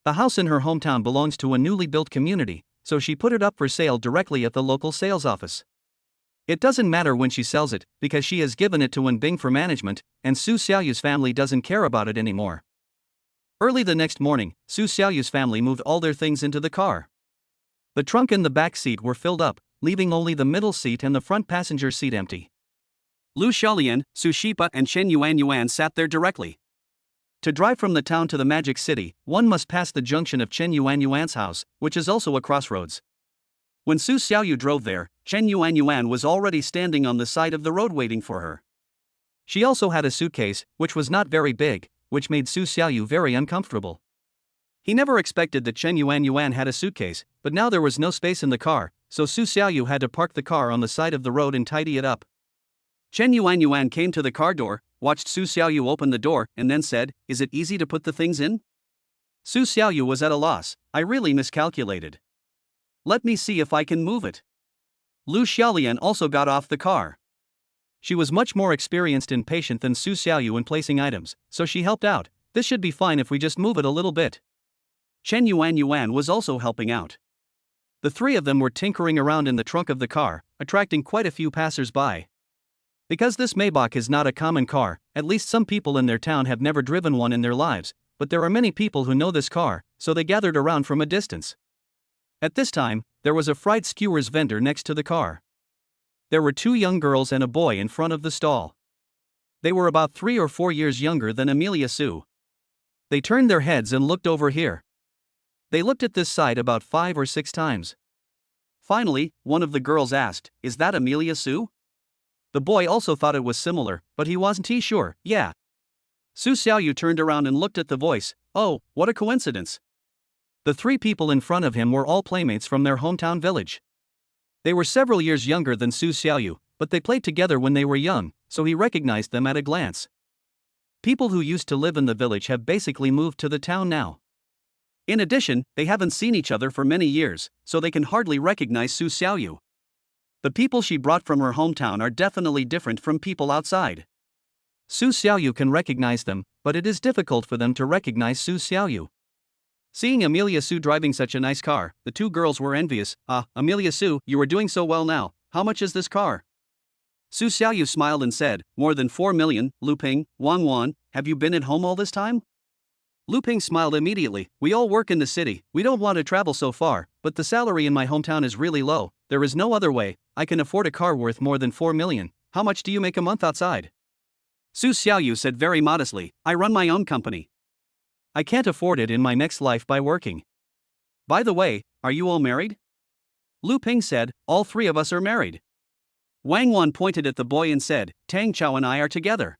The house in her hometown belongs to a newly built community, so she put it up for sale directly at the local sales office. It doesn't matter when she sells it, because she has given it to Wenbing for management, and Su Xiaoyu's family doesn't care about it anymore. Early the next morning, Su Xiaoyu's family moved all their things into the car. The trunk and the back seat were filled up, leaving only the middle seat and the front passenger seat empty. Lu Xiaolian, Su Shipa and Chen Yuan sat there directly. To drive from the town to the Magic City, one must pass the junction of Chen Yuan's house, which is also a crossroads. When Su Xiaoyu drove there, Chen Yuan was already standing on the side of the road waiting for her. She also had a suitcase, which was not very big, which made Su Xiaoyu very uncomfortable. He never expected that Chen Yuan had a suitcase, but now there was no space in the car, so Su Xiaoyu had to park the car on the side of the road and tidy it up. Chen Yuan came to the car door, watched Su Xiaoyu open the door, and then said, "Is it easy to put the things in?" Su Xiaoyu was at a loss. I really miscalculated. Let me see if I can move it. Lu Xiaolian also got off the car. She was much more experienced and patient than Su Xiaoyu in placing items, so she helped out. This should be fine if we just move it a little bit. Chen Yuan was also helping out. The three of them were tinkering around in the trunk of the car, attracting quite a few passers-by. Because this Maybach is not a common car, at least some people in their town have never driven one in their lives, but there are many people who know this car, so they gathered around from a distance. At this time, there was a fried skewers vendor next to the car. There were two young girls and a boy in front of the stall. They were about 3 or 4 years younger than Amelia Su. They turned their heads and looked over here. They looked at this side about 5 or 6 times. Finally, one of the girls asked, "Is that Amelia Su?" The boy also thought it was similar, but he wasn't sure. Yeah. Su Xiaoyu turned around and looked at the voice. Oh, what a coincidence. The 3 people in front of him were all playmates from their hometown village. They were several years younger than Su Xiaoyu, but they played together when they were young, so he recognized them at a glance. People who used to live in the village have basically moved to the town now. In addition, they haven't seen each other for many years, so they can hardly recognize Su Xiaoyu. The people she brought from her hometown are definitely different from people outside. Su Xiaoyu can recognize them, but it is difficult for them to recognize Su Xiaoyu. Seeing Amelia Su driving such a nice car, the 2 girls were envious. "Ah, Amelia Su, you are doing so well now. How much is this car?" Su Xiaoyu smiled and said, "More than 4 million, Lu Ping, Wang. Have you been at home all this time?" Lu Ping smiled immediately. "We all work in the city, we don't want to travel so far, but the salary in my hometown is really low, there is no other way, I can afford a car worth more than 4 million. How much do you make a month outside?" Su Xiaoyu said very modestly, "I run my own company. I can't afford it in my next life by working." "By the way, are you all married?" Lu Ping said, "All 3 of us are married." Wang Wan pointed at the boy and said, Tang Chao and I are together.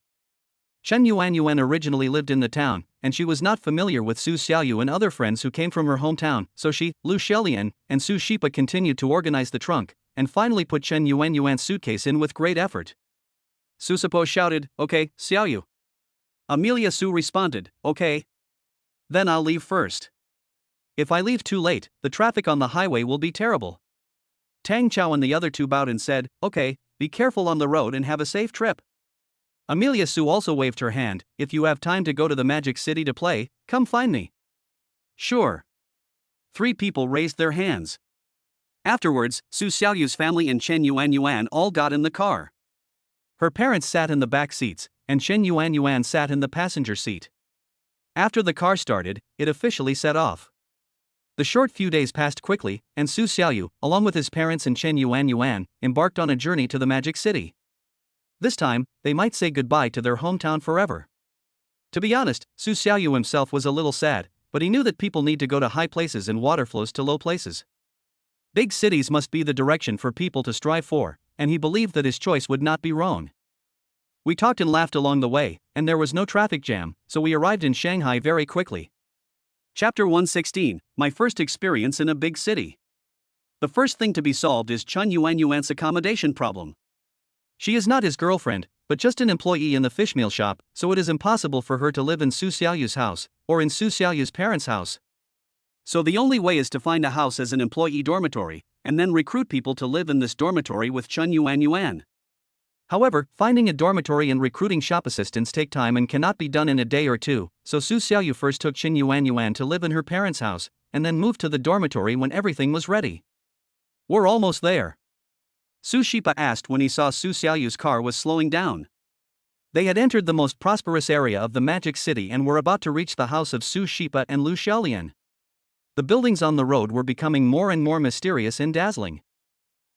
Chen Yuanyuan originally lived in the town, and she was not familiar with Su Xiaoyu and other friends who came from her hometown, so she, Lu Xiaolian, and Su Shipa continued to organize the trunk, and finally put Chen Yuanyuan's suitcase in with great effort. Su Sipo shouted, Okay, Xiaoyu. Amelia Su responded, Okay. Then I'll leave first. If I leave too late, the traffic on the highway will be terrible. Tang Chao and the other two bowed and said, Okay, be careful on the road and have a safe trip. Amelia Su also waved her hand, If you have time to go to the Magic City to play, come find me. Sure. 3 people raised their hands. Afterwards, Su Xiaoyu's family and Chen Yuanyuan all got in the car. Her parents sat in the back seats, and Chen Yuanyuan sat in the passenger seat. After the car started, it officially set off. The short few days passed quickly, and Su Xiaoyu, along with his parents and Chen Yuanyuan, embarked on a journey to the Magic City. This time, they might say goodbye to their hometown forever. To be honest, Su Xiaoyu himself was a little sad, but he knew that people need to go to high places and water flows to low places. Big cities must be the direction for people to strive for, and he believed that his choice would not be wrong. We talked and laughed along the way, and there was no traffic jam, so we arrived in Shanghai very quickly. Chapter 116, My First Experience in a Big City. The first thing to be solved is Chen Yuanyuan's accommodation problem. She is not his girlfriend, but just an employee in the fishmeal shop, so it is impossible for her to live in Su Xiaoyu's house, or in Su Xiaoyu's parents' house. So the only way is to find a house as an employee dormitory, and then recruit people to live in this dormitory with Chen Yuanyuan. However, finding a dormitory and recruiting shop assistants take time and cannot be done in a day or two, so Su Xiaoyu first took Chen Yuanyuan to live in her parents' house, and then moved to the dormitory when everything was ready. We're almost there. Su Shipa asked when he saw Su Xiaoyu's car was slowing down. They had entered the most prosperous area of the Magic City and were about to reach the house of Su Shipa and Lu Xiaolian. The buildings on the road were becoming more and more mysterious and dazzling.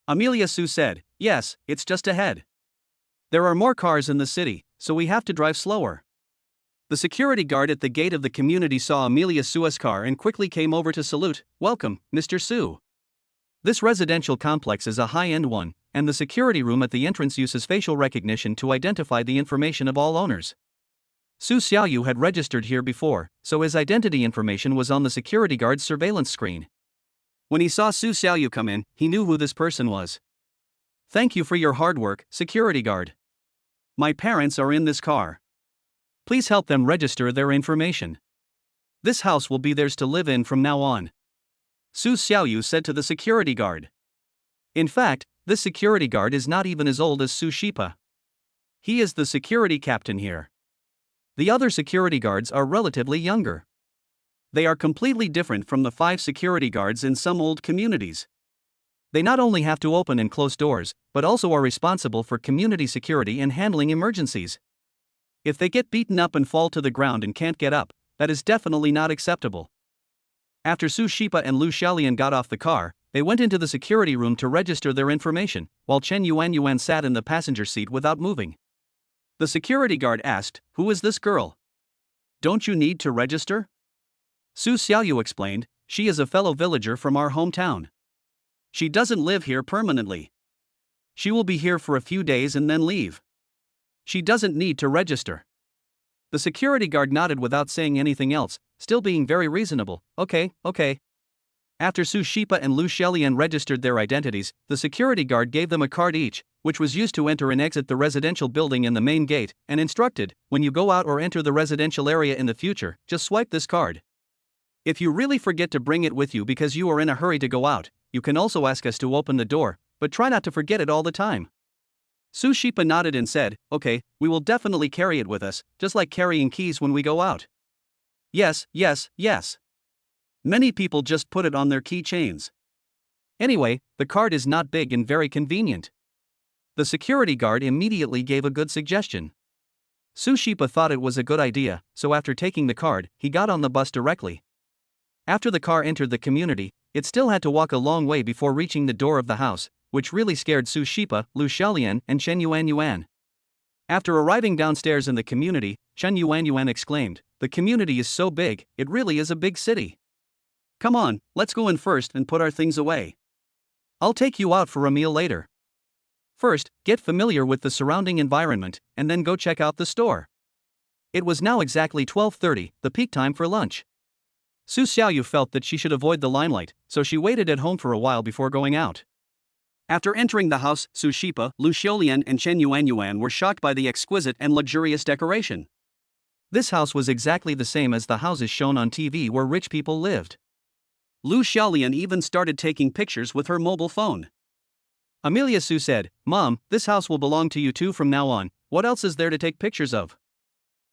Amelia Su said, Yes, it's just ahead. There are more cars in the city, so we have to drive slower. The security guard at the gate of the community saw Amelia Su's car and quickly came over to salute, Welcome, Mr. Su. This residential complex is a high-end one, and the security room at the entrance uses facial recognition to identify the information of all owners. Su Xiaoyu had registered here before, so his identity information was on the security guard's surveillance screen. When he saw Su Xiaoyu come in, he knew who this person was. Thank you for your hard work, security guard. My parents are in this car. Please help them register their information. This house will be theirs to live in from now on. Su Xiaoyu said to the security guard. In fact, this security guard is not even as old as Su Shipa. He is the security captain here. The other security guards are relatively younger. They are completely different from the 5 security guards in some old communities. They not only have to open and close doors, but also are responsible for community security and handling emergencies. If they get beaten up and fall to the ground and can't get up, that is definitely not acceptable. After Su Shipa and Lu Xiaolian got off the car, they went into the security room to register their information, while Chen Yuanyuan sat in the passenger seat without moving. The security guard asked, Who is this girl? Don't you need to register? Su Xiaoyu explained, She is a fellow villager from our hometown. She doesn't live here permanently. She will be here for a few days and then leave. She doesn't need to register. The security guard nodded without saying anything else, still being very reasonable. Okay. After Su Shipa and Lu Xiaolian registered their identities, the security guard gave them a card each, which was used to enter and exit the residential building in the main gate, and instructed, when you go out or enter the residential area in the future, just swipe this card. If you really forget to bring it with you because you are in a hurry to go out, you can also ask us to open the door, but try not to forget it all the time. Su Shipa nodded and said, Okay, we will definitely carry it with us, just like carrying keys when we go out. Yes. Many people just put it on their keychains. Anyway, the card is not big and very convenient. The security guard immediately gave a good suggestion. Su Shipa thought it was a good idea, so after taking the card, he got on the bus directly. After the car entered the community, it still had to walk a long way before reaching the door of the house, which really scared Su Shipa, Lu Xiaolian, and Chen Yuanyuan. After arriving downstairs in the community, Chen Yuanyuan exclaimed, The community is so big, it really is a big city. Come on, let's go in first and put our things away. I'll take you out for a meal later. First, get familiar with the surrounding environment, and then go check out the store. It was now exactly 12:30, the peak time for lunch. Su Xiaoyu felt that she should avoid the limelight, so she waited at home for a while before going out. After entering the house, Su Shipa, Lu Xiulian and Chen Yuanyuan were shocked by the exquisite and luxurious decoration. This house was exactly the same as the houses shown on TV where rich people lived. Lu Xiaolian even started taking pictures with her mobile phone. Amelia Su said, "Mom, this house will belong to you too from now on, what else is there to take pictures of?"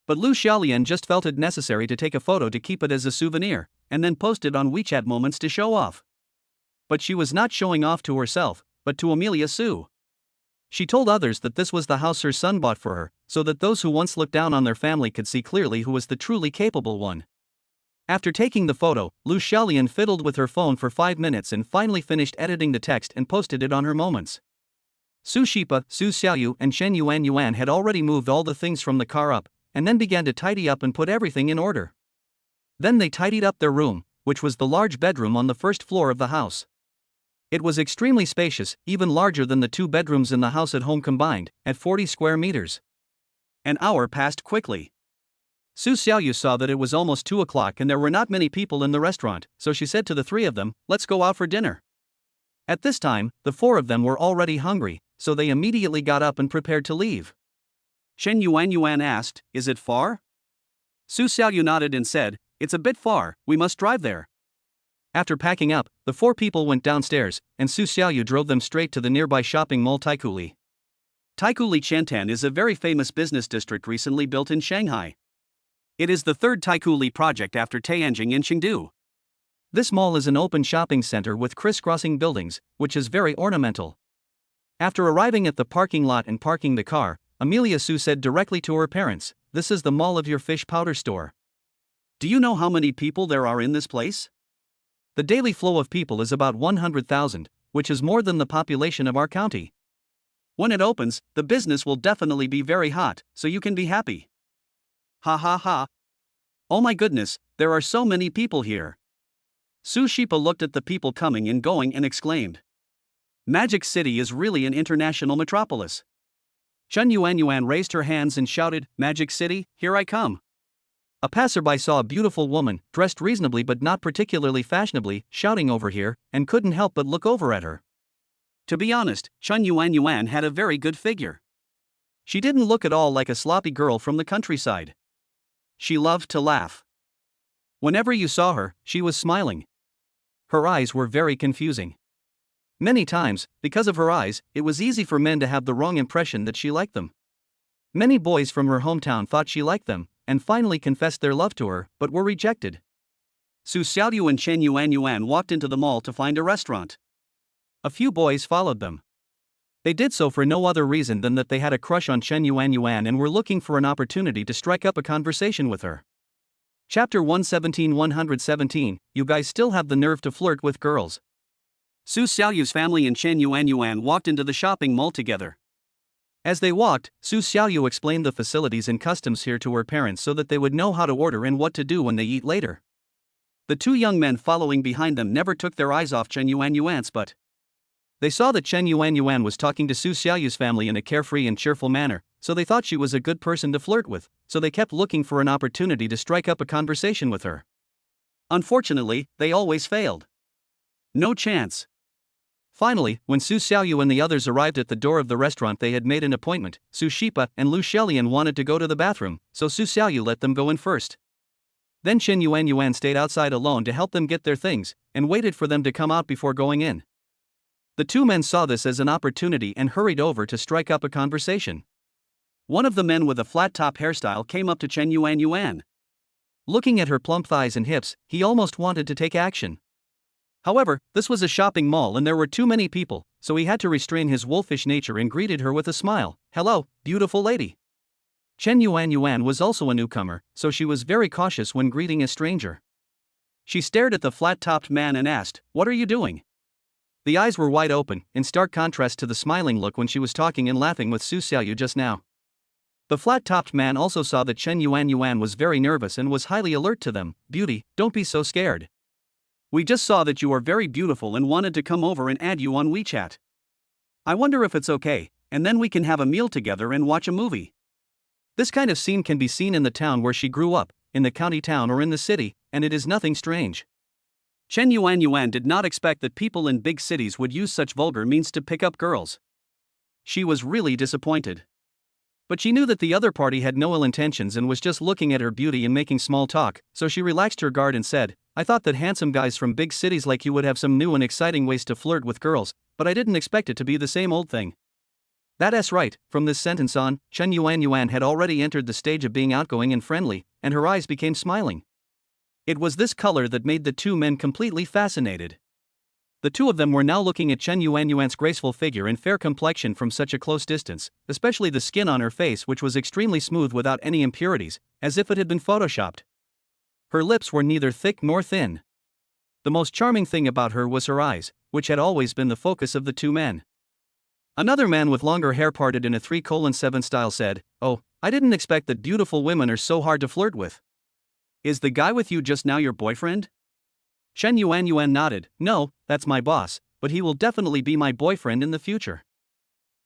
But Lu Xiaolian just felt it necessary to take a photo to keep it as a souvenir, and then post it on WeChat Moments to show off. But she was not showing off to herself, but to Amelia Su. She told others that this was the house her son bought for her, so that those who once looked down on their family could see clearly who was the truly capable one. After taking the photo, Lu Xiaolian fiddled with her phone for 5 minutes and finally finished editing the text and posted it on her Moments. Su Shipa, Su Xiaoyu and Chen Yuanyuan had already moved all the things from the car up, and then began to tidy up and put everything in order. Then they tidied up their room, which was the large bedroom on the first floor of the house. It was extremely spacious, even larger than the 2 bedrooms in the house at home combined, at 40 square meters. An hour passed quickly. Su Xiaoyu saw that it was almost 2 o'clock and there were not many people in the restaurant, so she said to the 3 of them, "Let's go out for dinner." At this time, the 4 of them were already hungry, so they immediately got up and prepared to leave. Chen Yuanyuan asked, "Is it far?" Su Xiaoyu nodded and said, "It's a bit far, we must drive there." After packing up, the 4 people went downstairs, and Su Xiaoyu drove them straight to the nearby shopping mall Taikuli. Taikuli Qiantan is a very famous business district recently built in Shanghai. It is the 3rd Taikuli project after Tianjin and Chengdu. This mall is an open shopping center with crisscrossing buildings, which is very ornamental. After arriving at the parking lot and parking the car, Amelia Su said directly to her parents, "This is the mall of your fish powder store." Do you know how many people there are in this place? The daily flow of people is about 100,000, which is more than the population of our county. When it opens, the business will definitely be very hot, so you can be happy. Ha ha ha. Oh my goodness, there are so many people here. Su Shipa looked at the people coming and going and exclaimed, "Magic City is really an international metropolis." Chen Yuanyuan raised her hands and shouted, "Magic City, here I come." A passerby saw a beautiful woman, dressed reasonably but not particularly fashionably, shouting over here, and couldn't help but look over at her. To be honest, Chen Yuanyuan had a very good figure. She didn't look at all like a sloppy girl from the countryside. She loved to laugh. Whenever you saw her, she was smiling. Her eyes were very confusing. Many times, because of her eyes, it was easy for men to have the wrong impression that she liked them. Many boys from her hometown thought she liked them, and finally confessed their love to her, but were rejected. Su Xiaoyu and Chen Yuanyuan walked into the mall to find a restaurant. A few boys followed them. They did so for no other reason than that they had a crush on Chen Yuanyuan and were looking for an opportunity to strike up a conversation with her. Chapter 117. You guys still have the nerve to flirt with girls. Su Xiaoyu's family and Chen Yuanyuan walked into the shopping mall together. As they walked, Su Xiaoyu explained the facilities and customs here to her parents so that they would know how to order and what to do when they eat later. The 2 young men following behind them never took their eyes off Chen Yuanyuan's butt. They saw that Chen Yuanyuan was talking to Su Xiaoyu's family in a carefree and cheerful manner, so they thought she was a good person to flirt with, so they kept looking for an opportunity to strike up a conversation with her. Unfortunately, they always failed. No chance. Finally, when Su Xiaoyu and the others arrived at the door of the restaurant they had made an appointment, Su Shipa and Lu Xiulian wanted to go to the bathroom, so Su Xiaoyu let them go in first. Then Chen Yuanyuan stayed outside alone to help them get their things, and waited for them to come out before going in. The 2 men saw this as an opportunity and hurried over to strike up a conversation. One of the men with a flat-top hairstyle came up to Chen Yuanyuan. Looking at her plump thighs and hips, he almost wanted to take action. However, this was a shopping mall and there were too many people, so he had to restrain his wolfish nature and greeted her with a smile. "Hello, beautiful lady." Chen Yuanyuan was also a newcomer, so she was very cautious when greeting a stranger. She stared at the flat-topped man and asked, "What are you doing?" The eyes were wide open, in stark contrast to the smiling look when she was talking and laughing with Su Xiaoyu just now. The flat-topped man also saw that Chen Yuanyuan was very nervous and was highly alert to them. "Beauty, don't be so scared. We just saw that you are very beautiful and wanted to come over and add you on WeChat. I wonder if it's okay, and then we can have a meal together and watch a movie. This kind of scene can be seen in the town where she grew up, in the county town or in the city, and it is nothing strange. Chen Yuan did not expect that people in big cities would use such vulgar means to pick up girls. She was really disappointed. But she knew that the other party had no ill intentions and was just looking at her beauty and making small talk, so she relaxed her guard and said, I thought that handsome guys from big cities like you would have some new and exciting ways to flirt with girls, but I didn't expect it to be the same old thing. That's right. From this sentence on, Chen Yuan had already entered the stage of being outgoing and friendly, and her eyes became smiling. It was this color that made the two men completely fascinated. The two of them were now looking at Chen Yuan's graceful figure and fair complexion from such a close distance, especially the skin on her face, which was extremely smooth without any impurities, as if it had been photoshopped. Her lips were neither thick nor thin. The most charming thing about her was her eyes, which had always been the focus of the two men. Another man with longer hair parted in a 3:7 style said, Oh, I didn't expect that beautiful women are so hard to flirt with. Is the guy with you just now your boyfriend? Chen Yuan nodded. No, that's my boss, but he will definitely be my boyfriend in the future.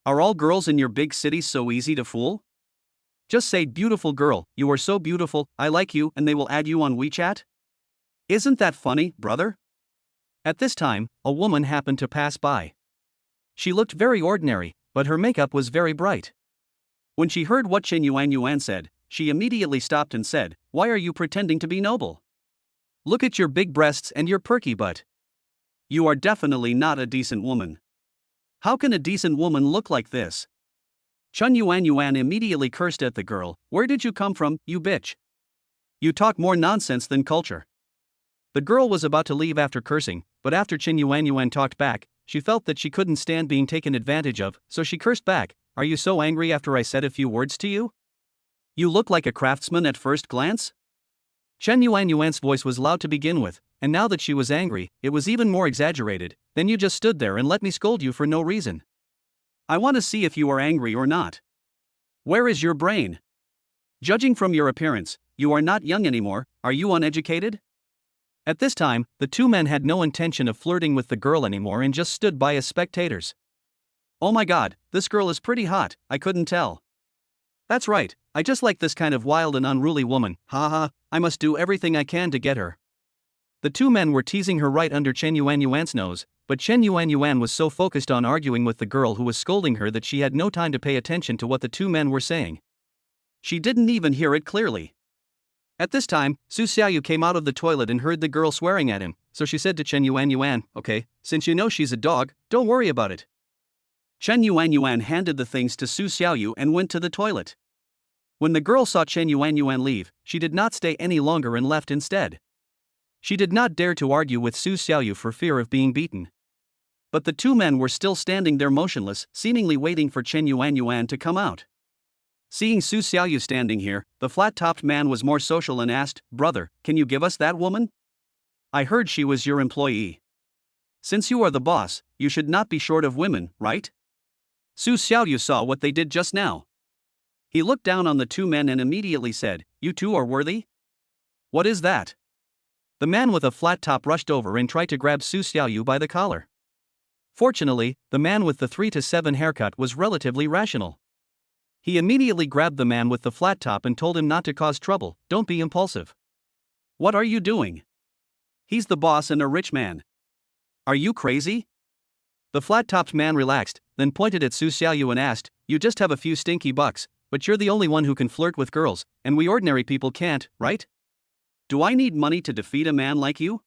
Are all girls in your big city so easy to fool? Just say, beautiful girl, you are so beautiful, I like you, and they will add you on WeChat? Isn't that funny, brother? At this time, a woman happened to pass by. She looked very ordinary, but her makeup was very bright. When she heard what Chen Yuan said, she immediately stopped and said, Why are you pretending to be noble? Look at your big breasts and your perky butt. You are definitely not a decent woman. How can a decent woman look like this? Chen Yuan immediately cursed at the girl. Where did you come from, you bitch? You talk more nonsense than culture. The girl was about to leave after cursing, but after Chen Yuan talked back, she felt that she couldn't stand being taken advantage of, so she cursed back. Are you so angry after I said a few words to you? You look like a craftsman at first glance? Chen Yuan's voice was loud to begin with, and now that she was angry, it was even more exaggerated. Then you just stood there and let me scold you for no reason. I want to see if you are angry or not. Where is your brain? Judging from your appearance, you are not young anymore. Are you uneducated? At this time, the two men had no intention of flirting with the girl anymore and just stood by as spectators. Oh my god, this girl is pretty hot, I couldn't tell. That's right, I just like this kind of wild and unruly woman, haha, I must do everything I can to get her. The two men were teasing her right under Chen Yuan's nose, but Chen Yuan was so focused on arguing with the girl who was scolding her that she had no time to pay attention to what the two men were saying. She didn't even hear it clearly. At this time, Su Xiaoyu came out of the toilet and heard the girl swearing at him, so she said to Chen Yuan, okay, since you know she's a dog, don't worry about it. Chen Yuan handed the things to Su Xiaoyu and went to the toilet. When the girl saw Chen Yuan leave, she did not stay any longer and left instead. She did not dare to argue with Su Xiaoyu for fear of being beaten. But the two men were still standing there motionless, seemingly waiting for Chen Yuan to come out. Seeing Su Xiaoyu standing here, the flat-topped man was more social and asked, Brother, can you give us that woman? I heard she was your employee. Since you are the boss, you should not be short of women, right? Su Xiaoyu saw what they did just now. He looked down on the two men and immediately said, You two are worthy? What is that? The man with a flat top rushed over and tried to grab Su Xiaoyu by the collar. Fortunately, the man with the 3-7 haircut was relatively rational. He immediately grabbed the man with the flat top and told him not to cause trouble, don't be impulsive. What are you doing? He's the boss and a rich man. Are you crazy? The flat-topped man relaxed, then pointed at Su Xiaoyu and asked, You just have a few stinky bucks, but you're the only one who can flirt with girls, and we ordinary people can't, right? Do I need money to defeat a man like you?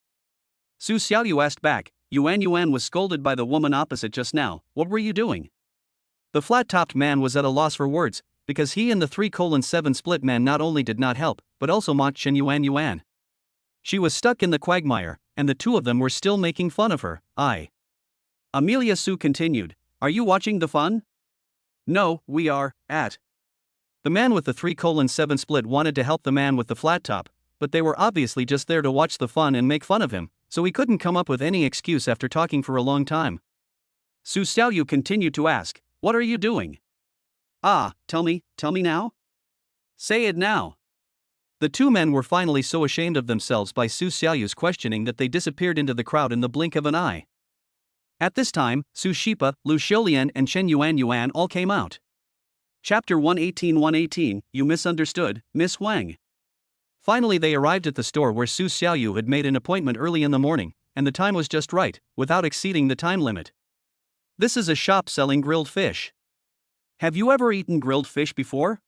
Su Xiaoyu asked back. Yuan was scolded by the woman opposite just now. What were you doing? The flat-topped man was at a loss for words, because he and the 3:7 split man not only did not help, but also mocked Chen Yuan. She was stuck in the quagmire, and the two of them were still making fun of her. Amelia Su continued, Are you watching the fun? No, we are, at. The man with the 3:7 split wanted to help the man with the flat top, but they were obviously just there to watch the fun and make fun of him, so he couldn't come up with any excuse after talking for a long time. Su Xiaoyu continued to ask, What are you doing? Tell me now? Say it now. The two men were finally so ashamed of themselves by Su Xiaoyu's questioning that they disappeared into the crowd in the blink of an eye. At this time, Su Shipa, Lu Xiulian, and Chen Yuan all came out. Chapter 118. You misunderstood, Miss Wang. Finally, they arrived at the store where Su Xiaoyu had made an appointment early in the morning, and the time was just right, without exceeding the time limit. This is a shop selling grilled fish. Have you ever eaten grilled fish before?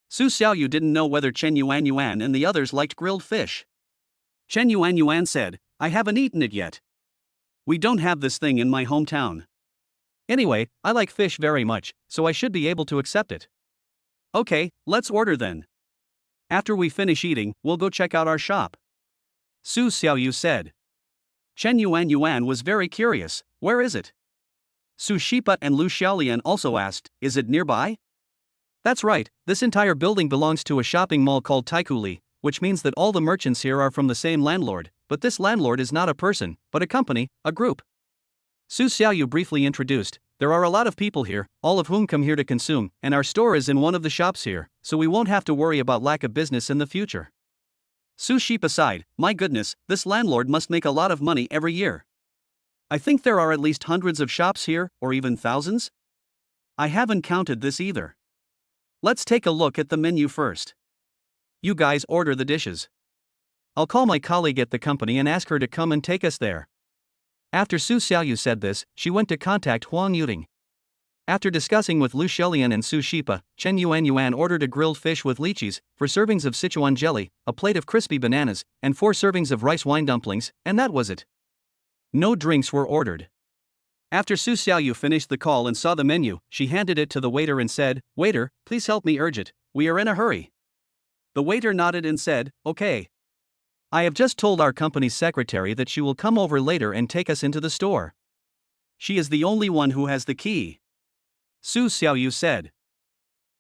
Su Xiaoyu didn't know whether Chen Yuan and the others liked grilled fish. Chen Yuan said, I haven't eaten it yet. We don't have this thing in my hometown. Anyway, I like fish very much, so I should be able to accept it. Okay, let's order then. After we finish eating, we'll go check out our shop. Su Xiaoyu said. Chen Yuan was very curious, where is it? Su Shipa and Lu Xiaolian also asked, is it nearby? That's right, this entire building belongs to a shopping mall called Taikuli, which means that all the merchants here are from the same landlord, but this landlord is not a person, but a company, a group. Su Xiaoyu briefly introduced, there are a lot of people here, all of whom come here to consume, and our store is in one of the shops here, so we won't have to worry about lack of business in the future. Su Shipa sighed, my goodness, this landlord must make a lot of money every year. I think there are at least hundreds of shops here, or even thousands? I haven't counted this either. Let's take a look at the menu first. You guys order the dishes. I'll call my colleague at the company and ask her to come and take us there. After Su Xiaoyu said this, she went to contact Huang Yuting. After discussing with Lu Xiulian and Su Shipa, Chen Yuan ordered a grilled fish with lychees, 4 servings of Sichuan jelly, a plate of crispy bananas, and 4 servings of rice wine dumplings, and that was it. No drinks were ordered. After Su Xiaoyu finished the call and saw the menu, she handed it to the waiter and said, waiter, please help me urge it, we are in a hurry. The waiter nodded and said, okay. I have just told our company's secretary that she will come over later and take us into the store. She is the only one who has the key. Su Xiaoyu said.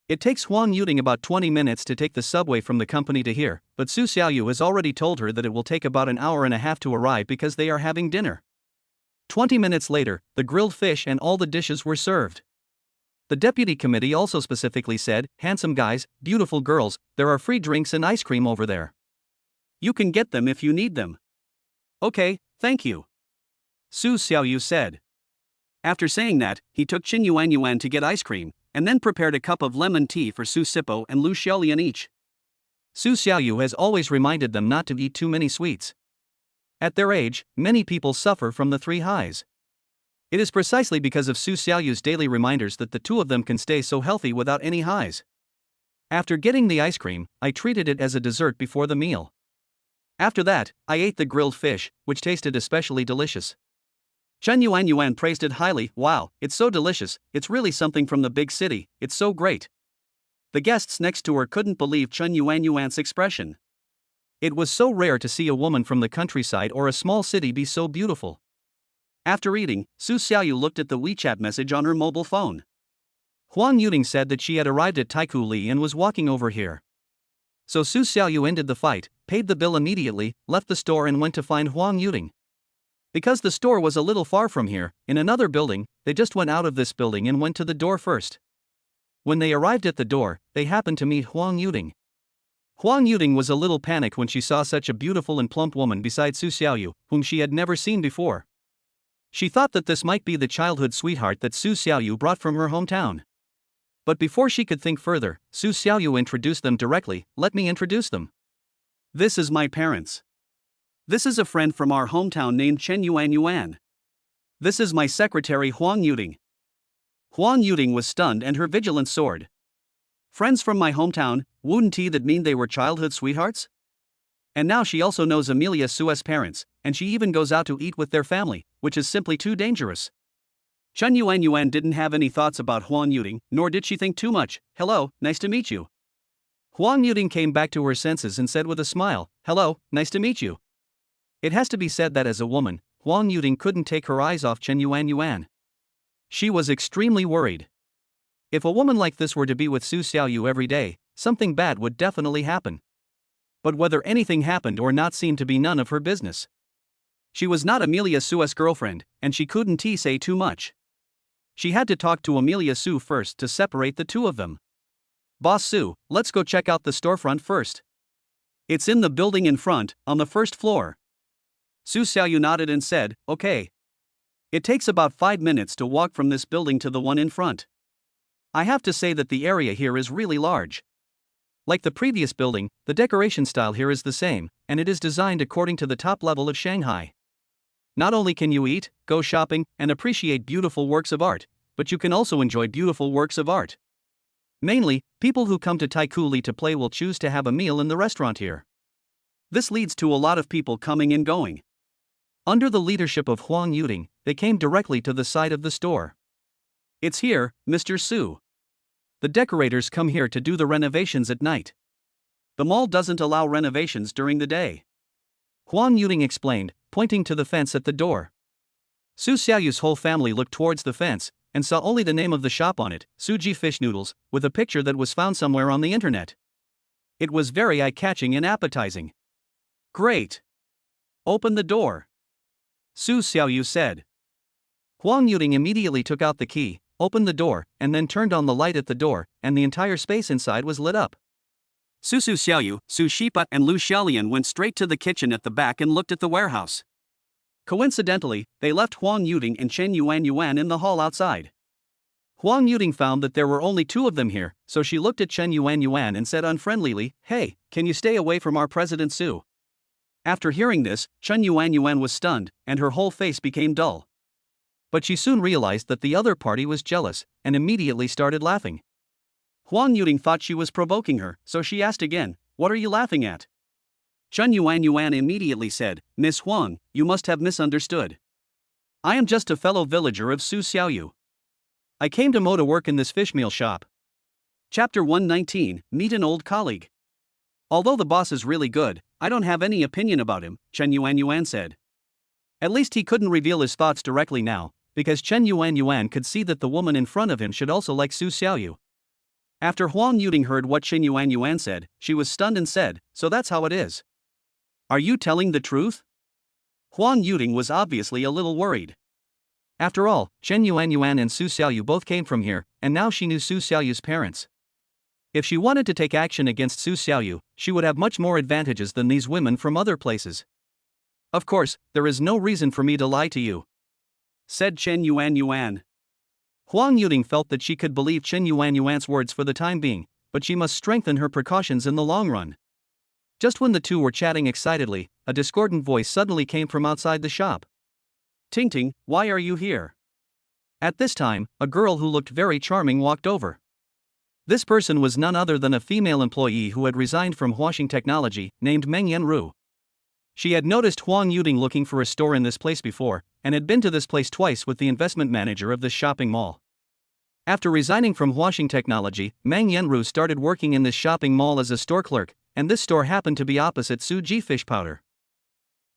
It takes Huang Yuting about 20 minutes to take the subway from the company to here, but Su Xiaoyu has already told her that it will take about an hour and a half to arrive because they are having dinner. 20 minutes later, the grilled fish and all the dishes were served. The deputy committee also specifically said, handsome guys, beautiful girls, there are free drinks and ice cream over there. You can get them if you need them. Okay, thank you. Su Xiaoyu said. After saying that, he took Chen Yuan to get ice cream, and then prepared a cup of lemon tea for Su Sipo and Lu Xiulian each. Su Xiaoyu has always reminded them not to eat too many sweets. At their age, many people suffer from the 3 highs. It is precisely because of Su Xiaoyu's daily reminders that the 2 of them can stay so healthy without any highs. After getting the ice cream, I treated it as a dessert before the meal. After that, I ate the grilled fish, which tasted especially delicious. Chen Yuan praised it highly, wow, it's so delicious, it's really something from the big city, it's so great. The guests next to her couldn't believe Chen Yuan's expression. It was so rare to see a woman from the countryside or a small city be so beautiful. After eating, Su Xiaoyu looked at the WeChat message on her mobile phone. Huang Yuting said that she had arrived at Taikuli and was walking over here. So Su Xiaoyu ended the fight, paid the bill immediately, left the store and went to find Huang Yuting. Because the store was a little far from here, in another building, they just went out of this building and went to the door first. When they arrived at the door, they happened to meet Huang Yuting. Huang Yuting was a little panicked when she saw such a beautiful and plump woman beside Su Xiaoyu, whom she had never seen before. She thought that this might be the childhood sweetheart that Su Xiaoyu brought from her hometown. But before she could think further, Su Xiaoyu introduced them directly, let me introduce them. This is my parents. This is a friend from our hometown named Chen Yuan. This is my secretary Huang Yuting. Huang Yuting was stunned and her vigilance soared. Friends from my hometown, wouldn't that mean they were childhood sweethearts? And now she also knows Amelia Su's parents, and she even goes out to eat with their family, which is simply too dangerous. Chen Yuan didn't have any thoughts about Huang Yuting, nor did she think too much, hello, nice to meet you. Huang Yuting came back to her senses and said with a smile, hello, nice to meet you. It has to be said that as a woman, Huang Yuting couldn't take her eyes off Chen Yuan. She was extremely worried. If a woman like this were to be with Su Xiaoyu every day, something bad would definitely happen. But whether anything happened or not seemed to be none of her business. She was not Amelia Su's girlfriend, and she couldn't say too much. She had to talk to Amelia Su first to separate the 2 of them. Boss Su, let's go check out the storefront first. It's in the building in front, on the 1st floor. Su Xiaoyu nodded and said, okay. It takes about 5 minutes to walk from this building to the one in front. I have to say that the area here is really large. Like the previous building, the decoration style here is the same, and it is designed according to the top level of Shanghai. Not only can you eat, go shopping, and appreciate beautiful works of art, but you can also enjoy beautiful works of art. Mainly, people who come to Taikoo Li to play will choose to have a meal in the restaurant here. This leads to a lot of people coming and going. Under the leadership of Huang Yuding, they came directly to the side of the store. It's here, Mr. Su. The decorators come here to do the renovations at night. The mall doesn't allow renovations during the day. Huang Yuding explained, pointing to the fence at the door. Su Xiaoyu's whole family looked towards the fence, and saw only the name of the shop on it, Suji Fish Noodles, with a picture that was found somewhere on the internet. It was very eye-catching and appetizing. Great! Open the door, Su Xiaoyu said. Huang Yuding immediately took out the key, opened the door, and then turned on the light at the door, and the entire space inside was lit up. Su Xiaoyu, Su Shipa, and Lu Xiaolian went straight to the kitchen at the back and looked at the warehouse. Coincidentally, they left Huang Yuding and Chen Yuan in the hall outside. Huang Yuding found that there were only 2 of them here, so she looked at Chen Yuan and said unfriendlily, "Hey, can you stay away from our President Su?" After hearing this, Chen Yuan was stunned, and her whole face became dull. But she soon realized that the other party was jealous, and immediately started laughing. Huang Yuding thought she was provoking her, so she asked again, "What are you laughing at?" Chen Yuan immediately said, "Miss Huang, you must have misunderstood. I am just a fellow villager of Su Xiaoyu. I came to Mo to work in this fishmeal shop." Chapter 119, Meet an Old Colleague. "Although the boss is really good, I don't have any opinion about him," Chen Yuan said. At least he couldn't reveal his thoughts directly now, because Chen Yuan could see that the woman in front of him should also like Su Xiaoyu. After Huang Yuding heard what Chen Yuan said, she was stunned and said, "So that's how it is. Are you telling the truth?" Huang Yuding was obviously a little worried. After all, Chen Yuan and Su Xiaoyu both came from here, and now she knew Su Xiaoyu's parents. If she wanted to take action against Su Xiaoyu, she would have much more advantages than these women from other places. "Of course, there is no reason for me to lie to you," said Chen Yuan. Huang Yuding felt that she could believe Chen Yuan's words for the time being, but she must strengthen her precautions in the long run. Just when the two were chatting excitedly, a discordant voice suddenly came from outside the shop. "Ting, why are you here?" At this time, a girl who looked very charming walked over. This person was none other than a female employee who had resigned from Huashing Technology, named Meng Yanru. She had noticed Huang Yuding looking for a store in this place before, and had been to this place twice with the investment manager of this shopping mall. After resigning from Huashing Technology, Meng Yanru started working in this shopping mall as a store clerk, and this store happened to be opposite Suji Fish Powder.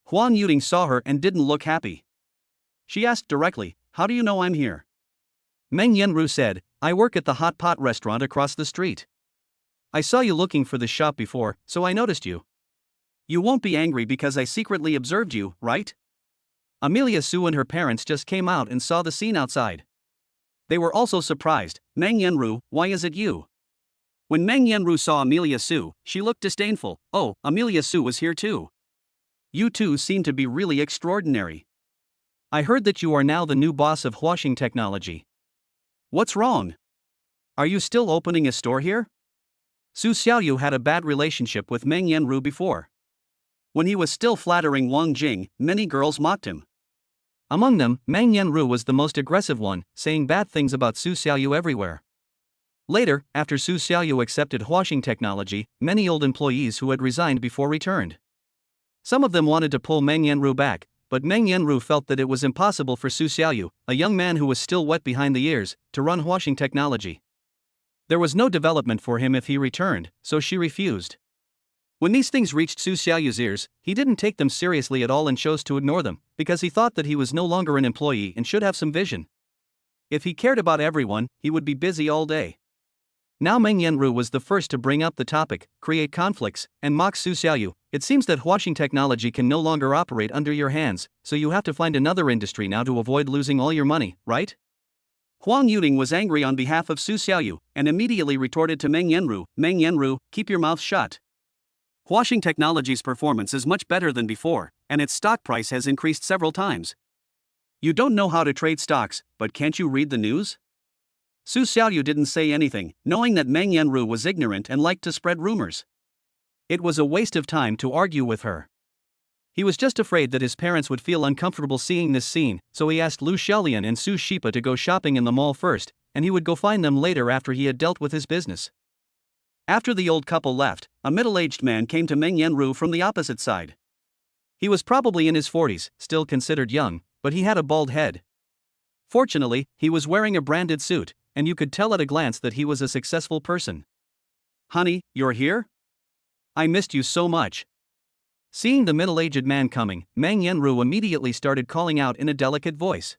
Huang Yuding saw her and didn't look happy. She asked directly, "How do you know I'm here?" Meng Yanru said, "I work at the hot pot restaurant across the street. I saw you looking for this shop before, so I noticed you. You won't be angry because I secretly observed you, right?" Amelia Su and her parents just came out and saw the scene outside. They were also surprised. "Meng Yanru, why is it you?" When Meng Yanru saw Amelia Su, she looked disdainful. "Oh, Amelia Su was here too. You two seem to be really extraordinary. I heard that you are now the new boss of Huashing Technology. What's wrong? Are you still opening a store here?" Su Xiaoyu had a bad relationship with Meng Yanru before. When he was still flattering Wang Jing, many girls mocked him. Among them, Meng Yanru was the most aggressive one, saying bad things about Su Xiaoyu everywhere. Later, after Su Xiaoyu accepted Huashing Technology, many old employees who had resigned before returned. Some of them wanted to pull Meng Yanru back, but Meng Yanru felt that it was impossible for Su Xiaoyu, a young man who was still wet behind the ears, to run Huashing Technology. There was no development for him if he returned, so she refused. When these things reached Su Xiaoyu's ears, he didn't take them seriously at all and chose to ignore them, because he thought that he was no longer an employee and should have some vision. If he cared about everyone, he would be busy all day. Now Meng Yanru was the first to bring up the topic, create conflicts, and mock Su Xiaoyu. "It seems that Huashing Technology can no longer operate under your hands, so you have to find another industry now to avoid losing all your money, right?" Huang Yuding was angry on behalf of Su Xiaoyu, and immediately retorted to Meng Yanru, "Meng Yanru, keep your mouth shut. Huashing Technology's performance is much better than before, and its stock price has increased several times. You don't know how to trade stocks, but can't you read the news? Su Xiaoyu didn't say anything, knowing that Meng Yanru was ignorant and liked to spread rumors. It was a waste of time to argue with her. He was just afraid that his parents would feel uncomfortable seeing this scene, so he asked Lu Xiaolian and Su Shipa to go shopping in the mall first, and he would go find them later after he had dealt with his business. After the old couple left, a middle-aged man came to Meng Yanru from the opposite side. He was probably in his 40s, still considered young, but he had a bald head. Fortunately, he was wearing a branded suit, and you could tell at a glance that he was a successful person. "Honey, you're here? I missed you so much." Seeing the middle-aged man coming, Meng Yanru immediately started calling out in a delicate voice.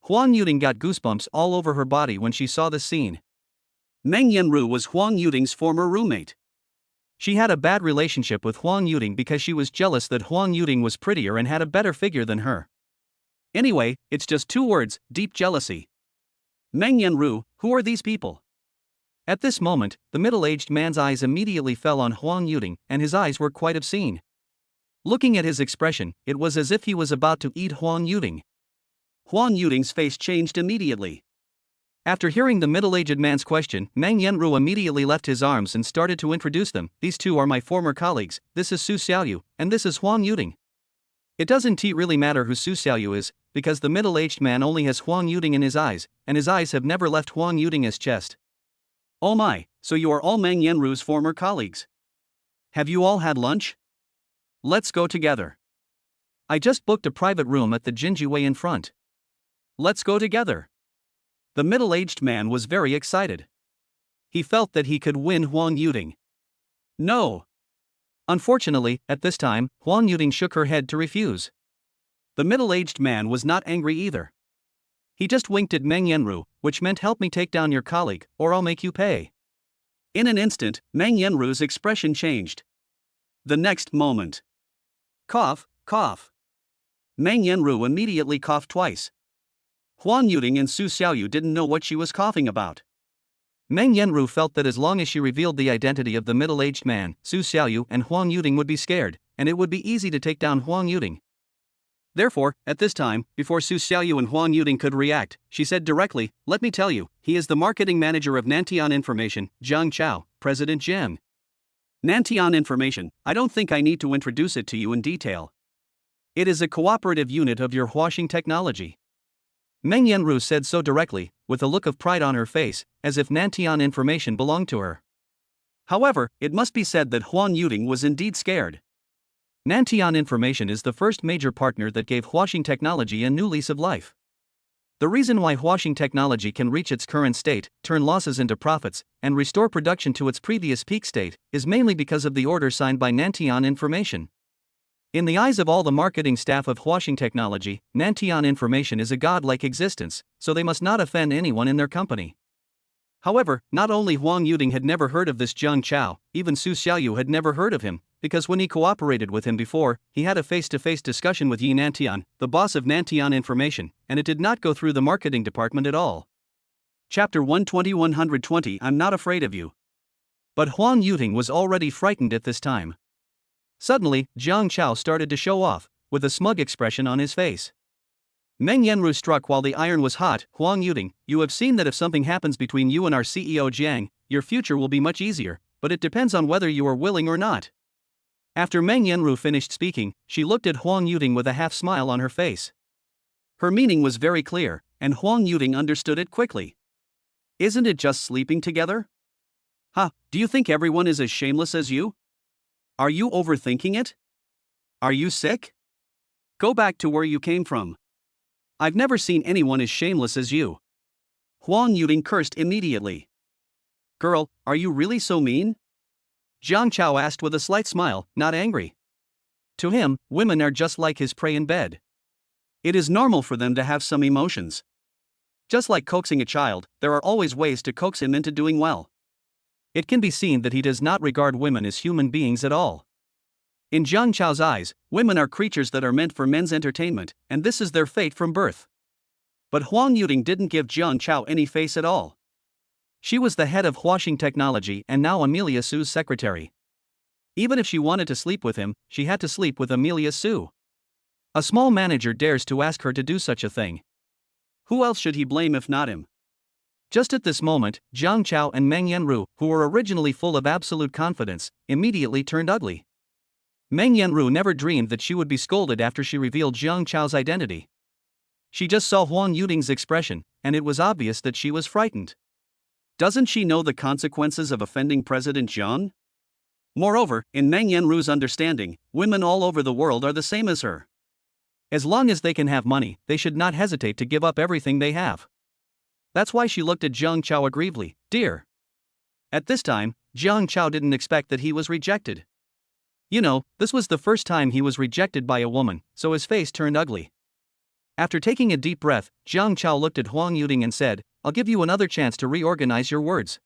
Huang Yuding got goosebumps all over her body when she saw the scene. Meng Yanru was Huang Yuding's former roommate. She had a bad relationship with Huang Yuding because she was jealous that Huang Yuding was prettier and had a better figure than her. Anyway, it's just 2 words, deep jealousy. Meng Yanru, who are these people? At this moment, the middle-aged man's eyes immediately fell on Huang Yuding, and his eyes were quite obscene. Looking at his expression, it was as if he was about to eat Huang Yuding. Huang Yuding's face changed immediately. After hearing the middle-aged man's question, Meng Yanru immediately left his arms and started to introduce them. "These two are my former colleagues, this is Su Xiaoyu, and this is Huang Yuding." It doesn't really matter who Su Xiaoyu is, because the middle-aged man only has Huang Yuding in his eyes, and his eyes have never left Huang Yuding's chest. "Oh my, so you are all Meng Yanru's former colleagues. Have you all had lunch? Let's go together. I just booked a private room at the Jinjiwei in front. Let's go together." The middle-aged man was very excited. He felt that he could win Huang Yuding. No. Unfortunately, at this time, Huang Yuding shook her head to refuse. The middle-aged man was not angry either. He just winked at Meng Yanru, which meant "Help me take down your colleague, or I'll make you pay." In an instant, Meng Yanru's expression changed. The next moment. Cough, cough. Meng Yanru immediately coughed twice. Huang Yuding and Su Xiaoyu didn't know what she was coughing about. Meng Yanru felt that as long as she revealed the identity of the middle-aged man, Su Xiaoyu and Huang Yuding would be scared, and it would be easy to take down Huang Yuding. Therefore, at this time, before Su Xiaoyu and Huang Yuding could react, she said directly, "Let me tell you, he is the marketing manager of Nantian Information, Zhang Chao, President Zheng. Nantian Information, I don't think I need to introduce it to you in detail. It is a cooperative unit of your Huaxing technology." Meng Yanru said so directly, with a look of pride on her face, as if Nantian Information belonged to her. However, it must be said that Huang Yuding was indeed scared. Nantian Information is the first major partner that gave Huaxing Technology a new lease of life. The reason why Huaxing Technology can reach its current state, turn losses into profits, and restore production to its previous peak state, is mainly because of the order signed by Nantian Information. In the eyes of all the marketing staff of Huaxing Technology, Nantian Information is a godlike existence, so they must not offend anyone in their company. However, not only Huang Yuding had never heard of this Zhang Chao, even Su Xiaoyu had never heard of him, because when he cooperated with him before, he had a face-to-face discussion with Yi Nantian, the boss of Nantian Information, and it did not go through the marketing department at all. Chapter 120-120 I'm not afraid of you. But Huang Yuding was already frightened at this time. Suddenly, Zhang Chao started to show off, with a smug expression on his face. Meng Yanru struck while the iron was hot. "Huang Yuding, you have seen that if something happens between you and our CEO Jiang, your future will be much easier, but it depends on whether you are willing or not." After Meng Yanru finished speaking, she looked at Huang Yuding with a half-smile on her face. Her meaning was very clear, and Huang Yuding understood it quickly. Isn't it just sleeping together? Ha, do you think everyone is as shameless as you? Are you overthinking it? Are you sick? Go back to where you came from. I've never seen anyone as shameless as you. Huang Yuding cursed immediately. Girl, are you really so mean? Zhang Chao asked with a slight smile, not angry. To him, women are just like his prey in bed. It is normal for them to have some emotions. Just like coaxing a child, there are always ways to coax him into doing well. It can be seen that he does not regard women as human beings at all. In Zhang Chao's eyes, women are creatures that are meant for men's entertainment, and this is their fate from birth. But Huang Yuding didn't give Zhang Chao any face at all. She was the head of Huaxing Technology and now Amelia Su's secretary. Even if she wanted to sleep with him, she had to sleep with Amelia Su. A small manager dares to ask her to do such a thing. Who else should he blame if not him? Just at this moment, Jiang Chao and Meng Yanru, who were originally full of absolute confidence, immediately turned ugly. Meng Yanru never dreamed that she would be scolded after she revealed Jiang Chao's identity. She just saw Huang Yuding's expression, and it was obvious that she was frightened. Doesn't she know the consequences of offending President Jiang? Moreover, in Meng Yanru's understanding, women all over the world are the same as her. As long as they can have money, they should not hesitate to give up everything they have. That's why she looked at Jiang Chao aggrievedly. Dear. At this time, Jiang Chao didn't expect that he was rejected. You know, this was the first time he was rejected by a woman, so his face turned ugly. After taking a deep breath, Jiang Chao looked at Huang Yuding and said, I'll give you another chance to reorganize your words.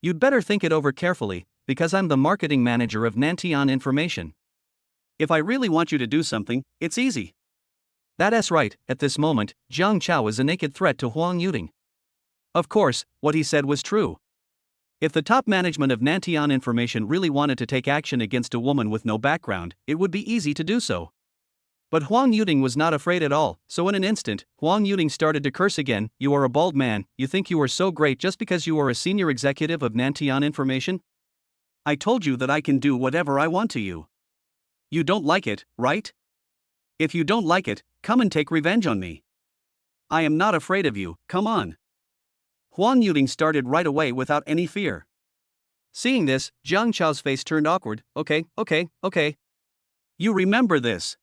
You'd better think it over carefully, because I'm the marketing manager of Nantian Information. If I really want you to do something, it's easy. That's right. At this moment, Jiang Chao is a naked threat to Huang Yuding. Of course, what he said was true. If the top management of Nantian Information really wanted to take action against a woman with no background, it would be easy to do so. But Huang Yuding was not afraid at all, so in an instant, Huang Yuding started to curse again. You are a bald man, you think you are so great just because you are a senior executive of Nantian Information? I told you that I can do whatever I want to you. You don't like it, right? If you don't like it, come and take revenge on me. I am not afraid of you, come on. Huang Yuding started right away without any fear. Seeing this, Jiang Chao's face turned awkward. Okay. You remember this.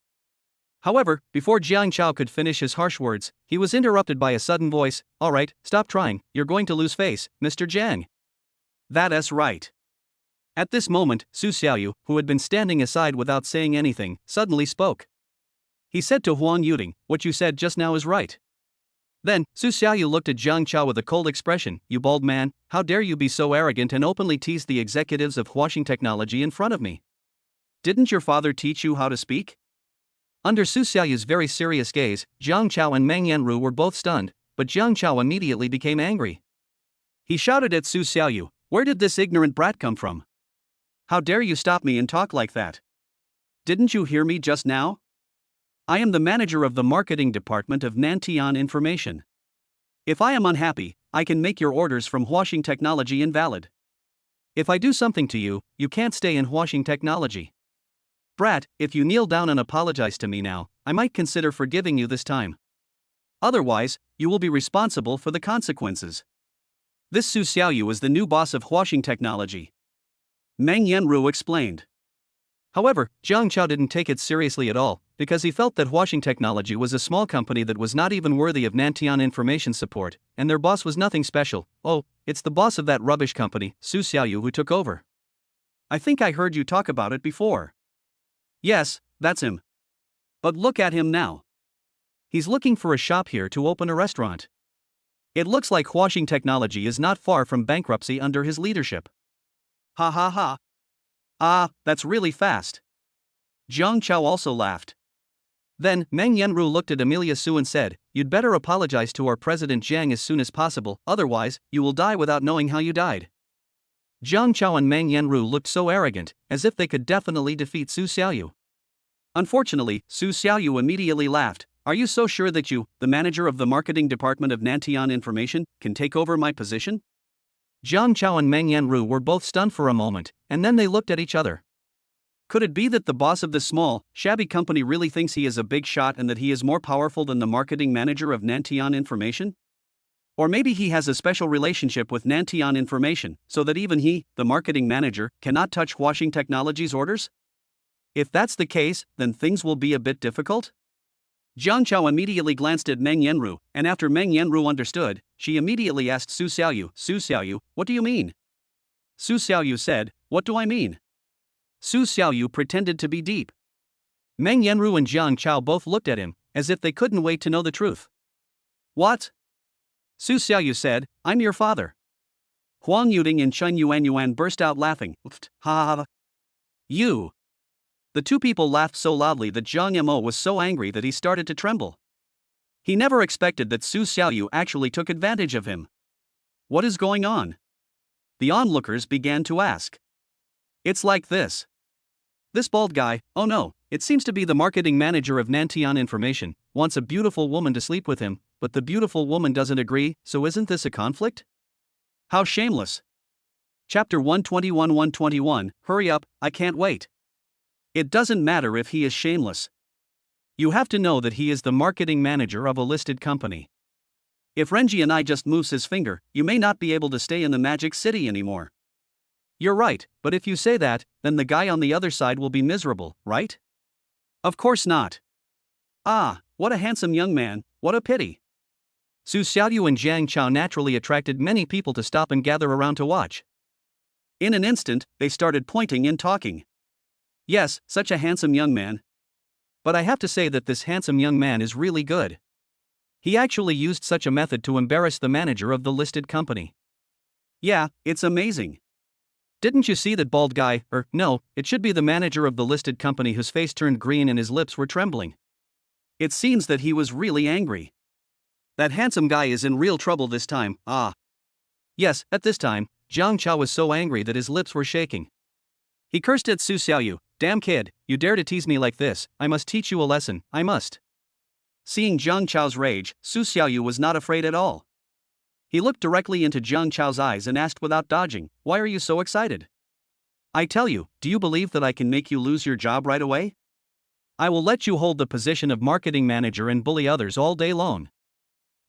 However, before Jiang Chao could finish his harsh words, he was interrupted by a sudden voice. Alright, stop trying, you're going to lose face, Mr. Jiang. That's right. At this moment, Su Xiaoyu, who had been standing aside without saying anything, suddenly spoke. He said to Huang Yuding, what you said just now is right. Then, Su Xiaoyu looked at Jiang Chao with a cold expression. You bald man, how dare you be so arrogant and openly tease the executives of Huaxing Technology in front of me? Didn't your father teach you how to speak? Under Su Xiaoyu's very serious gaze, Jiang Chao and Meng Yanru were both stunned, but Jiang Chao immediately became angry. He shouted at Su Xiaoyu, where did this ignorant brat come from? How dare you stop me and talk like that? Didn't you hear me just now? I am the manager of the marketing department of Nantian Information. If I am unhappy, I can make your orders from Huaxing Technology invalid. If I do something to you, you can't stay in Huaxing Technology. Brat, if you kneel down and apologize to me now, I might consider forgiving you this time. Otherwise, you will be responsible for the consequences. This Su Xiaoyu is the new boss of Huaxing Technology. Meng Yanru explained. However, Jiang Chao didn't take it seriously at all, because he felt that Huaxing Technology was a small company that was not even worthy of Nantian Information support, and their boss was nothing special. Oh, it's the boss of that rubbish company, Su Xiaoyu, who took over. I think I heard you talk about it before. Yes, that's him. But look at him now. He's looking for a shop here to open a restaurant. It looks like Huaxing Technology is not far from bankruptcy under his leadership. Ha ha ha. Ah, that's really fast. Jiang Chao also laughed. Then, Meng Yanru looked at Amelia Su and said, You'd better apologize to our President Jiang as soon as possible, otherwise, you will die without knowing how you died. Jiang Chao and Meng Yanru looked so arrogant, as if they could definitely defeat Su Xiaoyu. Unfortunately, Su Xiaoyu immediately laughed. Are you so sure that you, the manager of the marketing department of Nantian Information, can take over my position? Jiang Chao and Meng Yanru were both stunned for a moment, and then they looked at each other. Could it be that the boss of this small, shabby company really thinks he is a big shot and that he is more powerful than the marketing manager of Nantian Information? Or maybe he has a special relationship with Nantian Information, so that even he, the marketing manager, cannot touch Huaxing Technology's orders? If that's the case, then things will be a bit difficult? Jiang Chao immediately glanced at Meng Yanru, and after Meng Yanru understood, she immediately asked Su Xiaoyu, what do you mean? Su Xiaoyu said, what do I mean? Su Xiaoyu pretended to be deep. Meng Yanru and Jiang Chao both looked at him, as if they couldn't wait to know the truth. What? Su Xiaoyu said, I'm your father. Huang Yuding and Chen Yuanyuan burst out laughing. Ha ha ha. You. The two people laughed so loudly that Zhang Mo was so angry that he started to tremble. He never expected that Su Xiaoyu actually took advantage of him. What is going on? The onlookers began to ask. It's like this. This bald guy, oh no, it seems to be the marketing manager of Nantian Information, wants a beautiful woman to sleep with him, but the beautiful woman doesn't agree, so isn't this a conflict? How shameless. Chapter 121. Hurry up, I can't wait. It doesn't matter if he is shameless. You have to know that he is the marketing manager of a listed company. If Renji and I just moves his finger, you may not be able to stay in the Magic City anymore. You're right, but if you say that, then the guy on the other side will be miserable, right? Of course not. Ah, what a handsome young man, what a pity. Su Xiaoyu and Jiang Chao naturally attracted many people to stop and gather around to watch. In an instant, they started pointing and talking. Yes, such a handsome young man. But I have to say that this handsome young man is really good. He actually used such a method to embarrass the manager of the listed company. Yeah, it's amazing. Didn't you see that bald guy, no, it should be the manager of the listed company whose face turned green and his lips were trembling. It seems that he was really angry. That handsome guy is in real trouble this time, ah. Yes, at this time, Jiang Chao was so angry that his lips were shaking. He cursed at Su Xiaoyu, damn kid, you dare to tease me like this, I must teach you a lesson, I must. Seeing Jiang Chao's rage, Su Xiaoyu was not afraid at all. He looked directly into Jiang Chao's eyes and asked without dodging, why are you so excited? I tell you, do you believe that I can make you lose your job right away? I will let you hold the position of marketing manager and bully others all day long.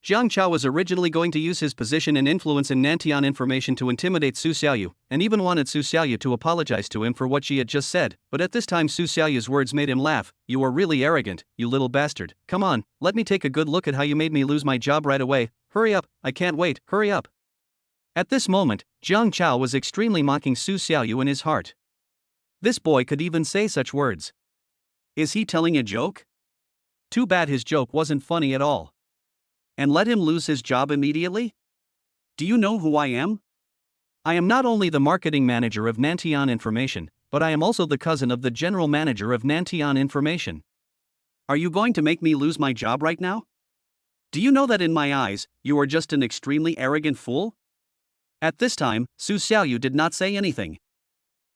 Jiang Chao was originally going to use his position and influence in Nantian Information to intimidate Su Xiaoyu, and even wanted Su Xiaoyu to apologize to him for what she had just said, but at this time Su Xiaoyu's words made him laugh. You are really arrogant, you little bastard. Come on, let me take a good look at how you made me lose my job right away. Hurry up, I can't wait, hurry up. At this moment, Jiang Chao was extremely mocking Su Xiaoyu in his heart. This boy could even say such words. Is he telling a joke? Too bad his joke wasn't funny at all. And let him lose his job immediately? Do you know who I am? I am not only the marketing manager of Nantian Information, but I am also the cousin of the general manager of Nantian Information. Are you going to make me lose my job right now? Do you know that in my eyes, you are just an extremely arrogant fool? At this time, Su Xiaoyu did not say anything.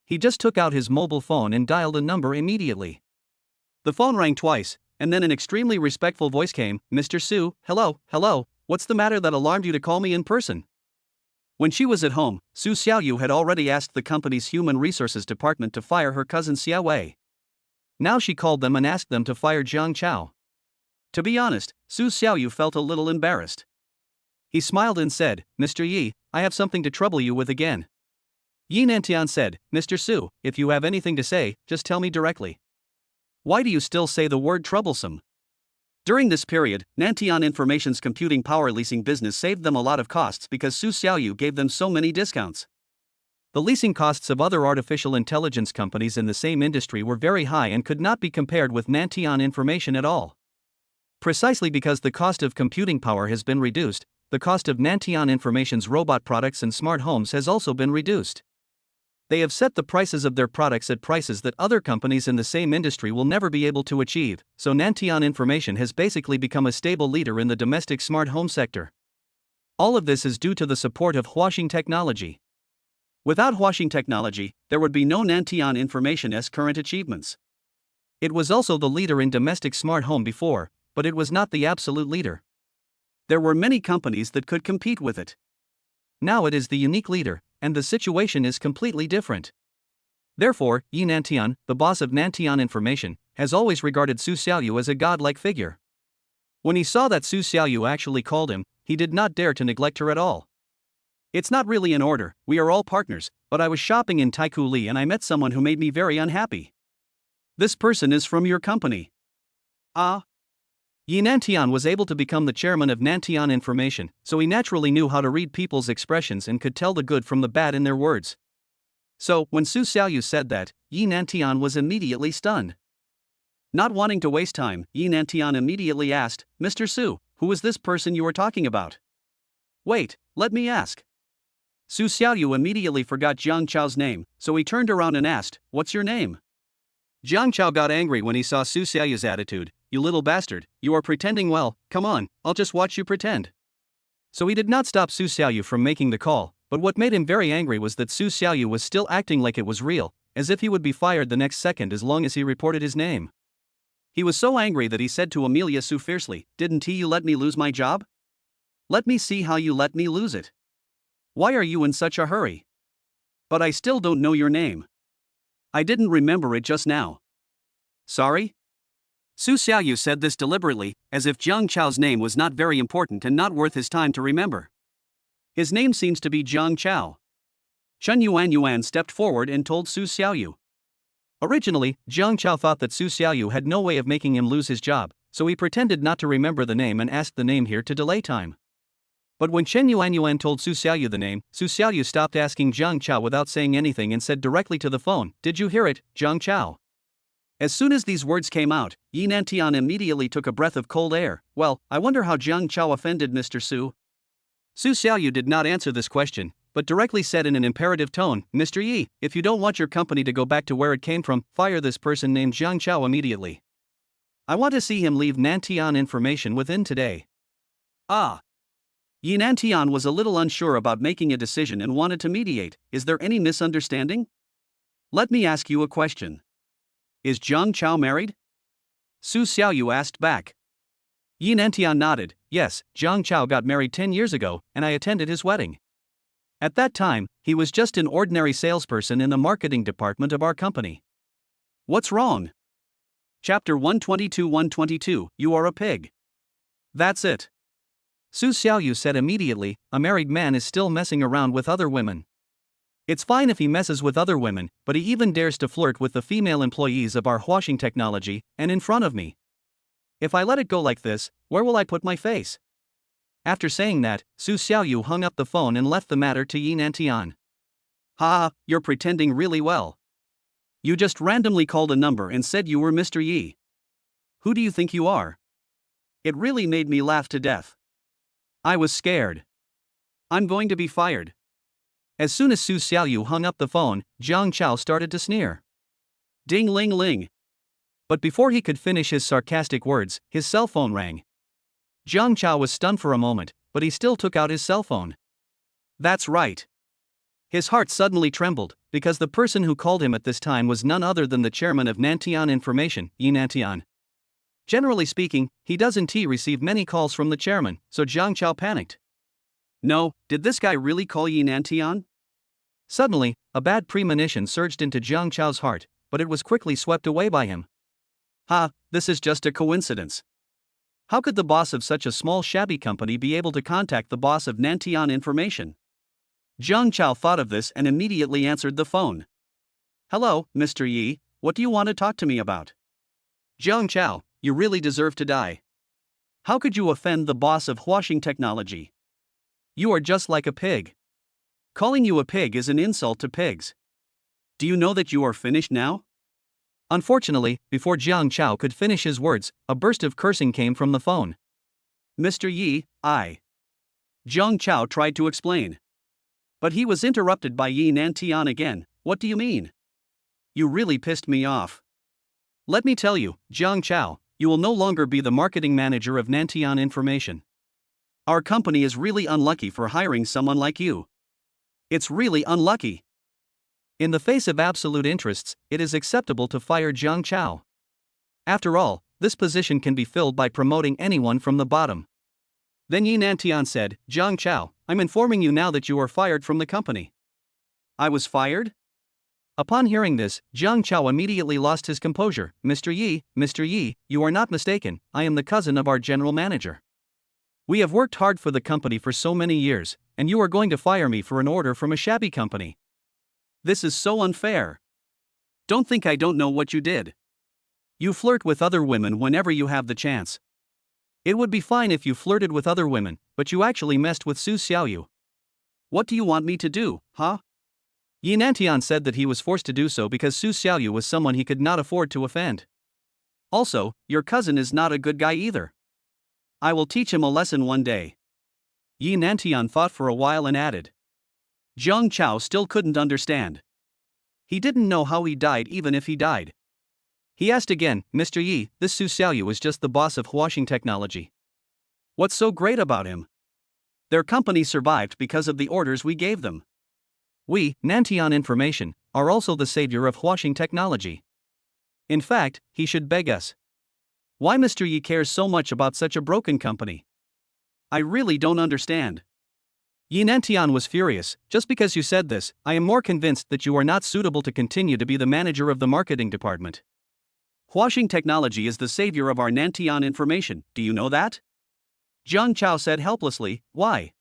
He just took out his mobile phone and dialed a number immediately. The phone rang twice, and then an extremely respectful voice came, Mr. Su, hello, what's the matter that alarmed you to call me in person? When she was at home, Su Xiaoyu had already asked the company's human resources department to fire her cousin Xia Wei. Now she called them and asked them to fire Jiang Chao. To be honest, Su Xiaoyu felt a little embarrassed. He smiled and said, Mr. Yi, I have something to trouble you with again. Yi Nantian said, Mr. Su, if you have anything to say, just tell me directly. Why do you still say the word troublesome? During this period, Nantian Information's computing power leasing business saved them a lot of costs because Su Xiaoyu gave them so many discounts. The leasing costs of other artificial intelligence companies in the same industry were very high and could not be compared with Nantian Information at all. Precisely because the cost of computing power has been reduced, the cost of Nantian Information's robot products and smart homes has also been reduced. They have set the prices of their products at prices that other companies in the same industry will never be able to achieve, so Nantian Information has basically become a stable leader in the domestic smart home sector. All of this is due to the support of Huaxing technology. Without Huaxing technology, there would be no Nantian Information's current achievements. It was also the leader in domestic smart home before, but it was not the absolute leader. There were many companies that could compete with it. Now it is the unique leader, and the situation is completely different. Therefore, Yi Nantian, the boss of Nantian Information, has always regarded Su Xiaoyu as a godlike figure. When he saw that Su Xiaoyu actually called him, he did not dare to neglect her at all. It's not really in order, we are all partners, but I was shopping in Taiku Li and I met someone who made me very unhappy. This person is from your company. Ah. Yi Nantian was able to become the chairman of Nantian Information, so he naturally knew how to read people's expressions and could tell the good from the bad in their words. So, when Su Xiaoyu said that, Yi Nantian was immediately stunned. Not wanting to waste time, Yi Nantian immediately asked, Mr. Su, who is this person you are talking about? Wait, let me ask. Su Xiaoyu immediately forgot Jiang Chao's name, so he turned around and asked, what's your name? Jiang Chao got angry when he saw Su Xiaoyu's attitude. You little bastard, you are pretending well, come on, I'll just watch you pretend. So he did not stop Su Xiaoyu from making the call, but what made him very angry was that Su Xiaoyu was still acting like it was real, as if he would be fired the next second as long as he reported his name. He was so angry that he said to Amelia Sue fiercely, "Didn't you let me lose my job? Let me see how you let me lose it. Why are you in such a hurry? But I still don't know your name. I didn't remember it just now." "Sorry?" Su Xiaoyu said this deliberately, as if Jiang Chao's name was not very important and not worth his time to remember. "His name seems to be Jiang Chao." Chen Yuan stepped forward and told Su Xiaoyu. Originally, Jiang Chao thought that Su Xiaoyu had no way of making him lose his job, so he pretended not to remember the name and asked the name here to delay time. But when Chen Yuan told Su Xiaoyu the name, Su Xiaoyu stopped asking Jiang Chao without saying anything and said directly to the phone, "Did you hear it, Jiang Chao?" As soon as these words came out, Yi Nantian immediately took a breath of cold air. "Well, I wonder how Jiang Chao offended Mr. Su." Su Xiaoyu did not answer this question, but directly said in an imperative tone, "Mr. Yi, if you don't want your company to go back to where it came from, fire this person named Jiang Chao immediately. I want to see him leave Nantian information within today." Ah. Yi Nantian was a little unsure about making a decision and wanted to mediate. "Is there any misunderstanding? Let me ask you a question. Is Jiang Chao married?" Su Xiaoyu asked back. Yi Nantian nodded. "Yes, Jiang Chao got married 10 years ago, and I attended his wedding. At that time, he was just an ordinary salesperson in the marketing department of our company." What's wrong? Chapter 122. You are a pig. That's it. Su Xiaoyu said immediately, "A married man is still messing around with other women. It's fine if he messes with other women, but he even dares to flirt with the female employees of our washing technology, and in front of me. If I let it go like this, where will I put my face?" After saying that, Su Xiaoyu hung up the phone and left the matter to Yi Nantian. "Ha, you're pretending really well. You just randomly called a number and said you were Mr. Yi. Who do you think you are?" It really made me laugh to death. I was scared. I'm going to be fired. As soon as Su Xiaoyu hung up the phone, Jiang Chao started to sneer. Ding ling ling. But before he could finish his sarcastic words, his cell phone rang. Jiang Chao was stunned for a moment, but he still took out his cell phone. That's right. His heart suddenly trembled, because the person who called him at this time was none other than the chairman of Nantian Information, Yi Nantian. Generally speaking, he doesn't receive many calls from the chairman, so Jiang Chao panicked. No, did this guy really call Yi Nantian? Suddenly, a bad premonition surged into Jiang Chao's heart, but it was quickly swept away by him. Ha, this is just a coincidence. How could the boss of such a small shabby company be able to contact the boss of Nantian Information? Jiang Chao thought of this and immediately answered the phone. Hello, Mr. Yi, what do you want to talk to me about? Jiang Chao, you really deserve to die. How could you offend the boss of washing technology? You are just like a pig. Calling you a pig is an insult to pigs. Do you know that you are finished now? Unfortunately, before Jiang Chao could finish his words, a burst of cursing came from the phone. Mr. Yi, Jiang Chao tried to explain. But he was interrupted by Yi Nantian again. What do you mean? You really pissed me off. Let me tell you, Jiang Chao, you will no longer be the marketing manager of Nantian Information. Our company is really unlucky for hiring someone like you. It's really unlucky. In the face of absolute interests, it is acceptable to fire Jiang Chao. After all, this position can be filled by promoting anyone from the bottom. Then Yi Nantian said, Jiang Chao, I'm informing you now that you are fired from the company. I was fired? Upon hearing this, Jiang Chao immediately lost his composure. Mr. Yi, you are not mistaken, I am the cousin of our general manager. We have worked hard for the company for so many years, and you are going to fire me for an order from a shabby company. This is so unfair. Don't think I don't know what you did. You flirt with other women whenever you have the chance. It would be fine if you flirted with other women, but you actually messed with Su Xiaoyu. What do you want me to do, huh? Yi Nantian said that he was forced to do so because Su Xiaoyu was someone he could not afford to offend. Also, your cousin is not a good guy either. I will teach him a lesson one day. Yi Nantian thought for a while and added. Jiang Chao still couldn't understand. He didn't know how he died even if he died. He asked again, Mr. Yi, this Su Xiaoyu is just the boss of washing technology. What's so great about him? Their company survived because of the orders we gave them. We, Nantian Information, are also the savior of washing technology. In fact, he should beg us. Why Mr. Yi cares so much about such a broken company? I really don't understand. Yi Nantian was furious. Just because you said this, I am more convinced that you are not suitable to continue to be the manager of the marketing department. Washing technology is the savior of our Nantian information, do you know that? Zhang Chao said helplessly. Why?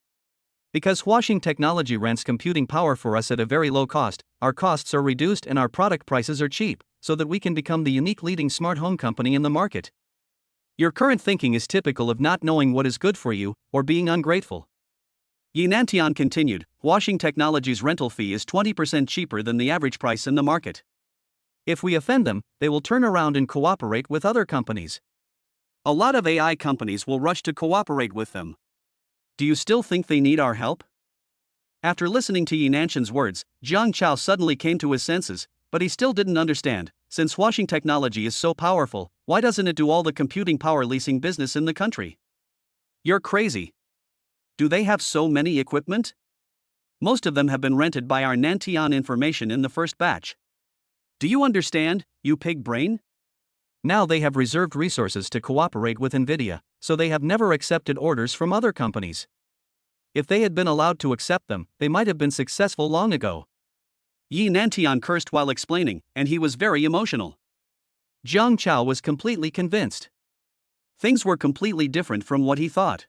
Because washing technology rents computing power for us at a very low cost, our costs are reduced and our product prices are cheap, so that we can become the unique leading smart home company in the market. Your current thinking is typical of not knowing what is good for you, or being ungrateful. Yi Nantian continued, washing technology's rental fee is 20% cheaper than the average price in the market. If we offend them, they will turn around and cooperate with other companies. A lot of AI companies will rush to cooperate with them. Do you still think they need our help? After listening to Yi Nantian's words, Zhang Chao suddenly came to his senses, but he still didn't understand. Since washing technology is so powerful, why doesn't it do all the computing power leasing business in the country? You're crazy. Do they have so many equipment? Most of them have been rented by our Nantian information in the first batch. Do you understand, you pig brain? Now they have reserved resources to cooperate with NVIDIA, so they have never accepted orders from other companies. If they had been allowed to accept them, they might have been successful long ago. Yi Nantian cursed while explaining, and he was very emotional. Zhang Chao was completely convinced. Things were completely different from what he thought.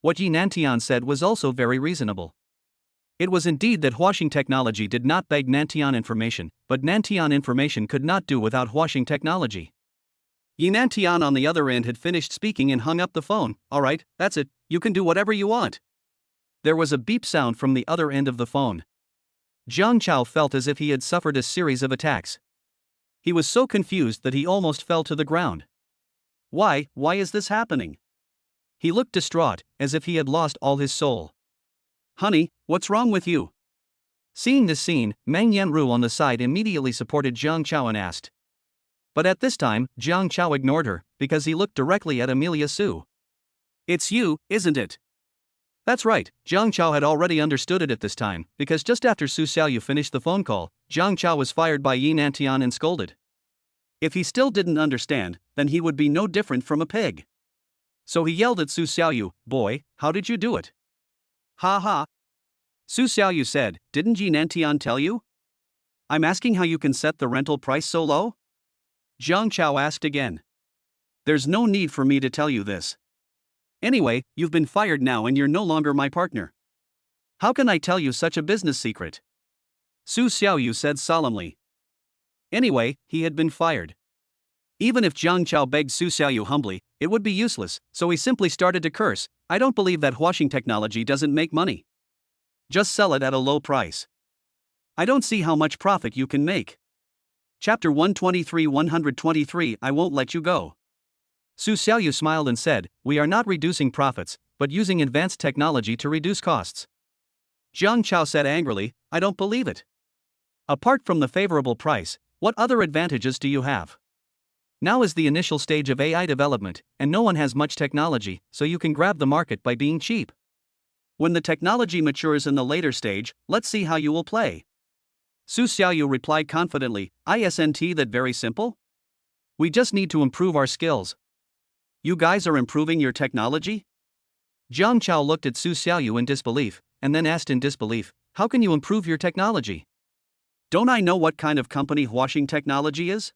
What Yi Nantian said was also very reasonable. It was indeed that washing technology did not beg Nantian information, but Nantian information could not do without washing technology. Yi Nantian on the other end had finished speaking and hung up the phone. Alright, that's it, you can do whatever you want. There was a beep sound from the other end of the phone. Zhang Chao felt as if he had suffered a series of attacks. He was so confused that he almost fell to the ground. Why is this happening? He looked distraught, as if he had lost all his soul. Honey, what's wrong with you? Seeing this scene, Meng Yanru on the side immediately supported Zhang Chao and asked. But at this time, Zhang Chao ignored her, because he looked directly at Amelia Su. It's you, isn't it? That's right, Zhang Chao had already understood it at this time, because just after Su Xiaoyu finished the phone call, Zhang Chao was fired by Yi Nantian and scolded. If he still didn't understand, then he would be no different from a pig. So he yelled at Su Xiaoyu, boy, how did you do it? Ha ha. Su Xiaoyu said, didn't Yi Nantian tell you? I'm asking how you can set the rental price so low? Zhang Chao asked again. There's no need for me to tell you this. Anyway, you've been fired now and you're no longer my partner. How can I tell you such a business secret? Su Xiaoyu said solemnly. Anyway, he had been fired. Even if Zhang Chao begged Su Xiaoyu humbly, it would be useless, so he simply started to curse. I don't believe that washing technology doesn't make money. Just sell it at a low price. I don't see how much profit you can make. Chapter 123 I won't let you go. Su Xiaoyu smiled and said, we are not reducing profits, but using advanced technology to reduce costs. Zhang Chao said angrily, I don't believe it. Apart from the favorable price, what other advantages do you have? Now is the initial stage of AI development, and no one has much technology, so you can grab the market by being cheap. When the technology matures in the later stage, let's see how you will play. Su Xiaoyu replied confidently, isn't that very simple? We just need to improve our skills. You guys are improving your technology? Zhang Chao looked at Su Xiaoyu in disbelief, and then asked in disbelief, how can you improve your technology? Don't I know what kind of company washing technology is?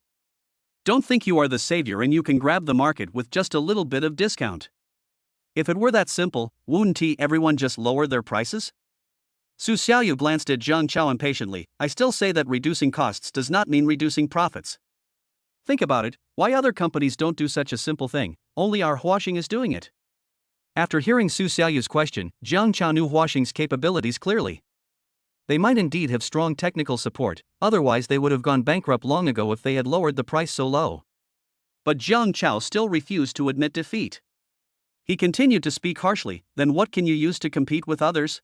Don't think you are the savior and you can grab the market with just a little bit of discount. If it were that simple, wouldn't everyone just lower their prices? Su Xiaoyu glanced at Zhang Chao impatiently. I still say that reducing costs does not mean reducing profits. Think about it, why other companies don't do such a simple thing, only our washing is doing it. After hearing Su Xiaoyu's question, Zhang Chao knew washing's capabilities clearly. They might indeed have strong technical support, otherwise they would have gone bankrupt long ago if they had lowered the price so low. But Zhang Chao still refused to admit defeat. He continued to speak harshly, then what can you use to compete with others?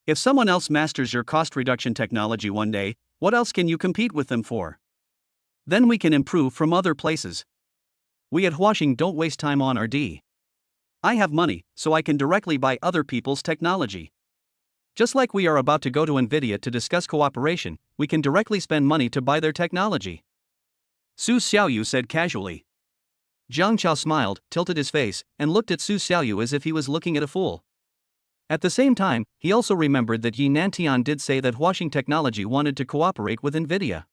If someone else masters your cost reduction technology one day, what else can you compete with them for? Then we can improve from other places. We at Washing don't waste time on R&D. I have money, so I can directly buy other people's technology. Just like we are about to go to NVIDIA to discuss cooperation, we can directly spend money to buy their technology. Su Xiaoyu said casually. Zhang Chao smiled, tilted his face, and looked at Su Xiaoyu as if he was looking at a fool. At the same time, he also remembered that Yi Nantian did say that washing technology wanted to cooperate with Nvidia.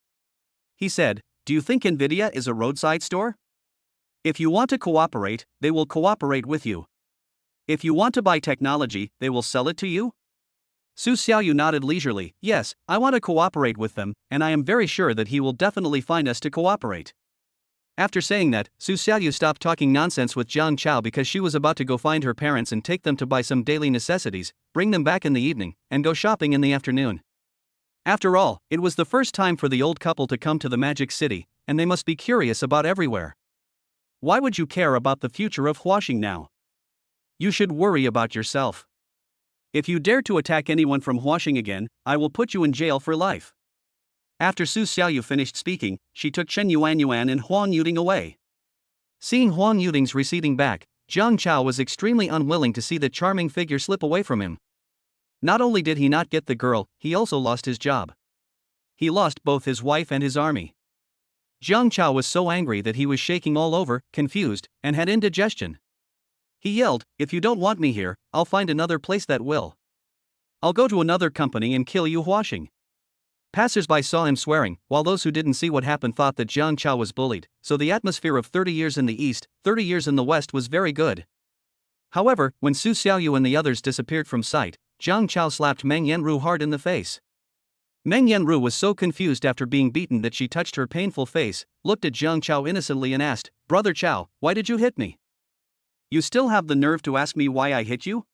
He said, "Do you think Nvidia is a roadside store? If you want to cooperate, they will cooperate with you. If you want to buy technology, they will sell it to you?" Su Xiaoyu nodded leisurely. "Yes, I want to cooperate with them, and I am very sure that he will definitely find us to cooperate." After saying that, Su Xiaoyu stopped talking nonsense with Zhang Chao because she was about to go find her parents and take them to buy some daily necessities, bring them back in the evening, and go shopping in the afternoon. After all, it was the first time for the old couple to come to the Magic City, and they must be curious about everywhere. Why would you care about the future of washing now? You should worry about yourself. If you dare to attack anyone from washing again, I will put you in jail for life. After Su Xiaoyu finished speaking, she took Chen Yuanyuan and Huang Yuting away. Seeing Huang Yuting's receding back, Zhang Chao was extremely unwilling to see the charming figure slip away from him. Not only did he not get the girl, he also lost his job. He lost both his wife and his army. Zhang Chao was so angry that he was shaking all over, confused, and had indigestion. He yelled, "If you don't want me here, I'll find another place that will. I'll go to another company and kill you washing." Passers-by saw him swearing, while those who didn't see what happened thought that Zhang Chao was bullied, so the atmosphere of 30 years in the east, 30 years in the west was very good. However, when Su Xiaoyu and the others disappeared from sight, Zhang Chao slapped Meng Yanru hard in the face. Meng Yanru was so confused after being beaten that she touched her painful face, looked at Zhang Chao innocently and asked, "Brother Chao, why did you hit me? You still have the nerve to ask me why I hit you?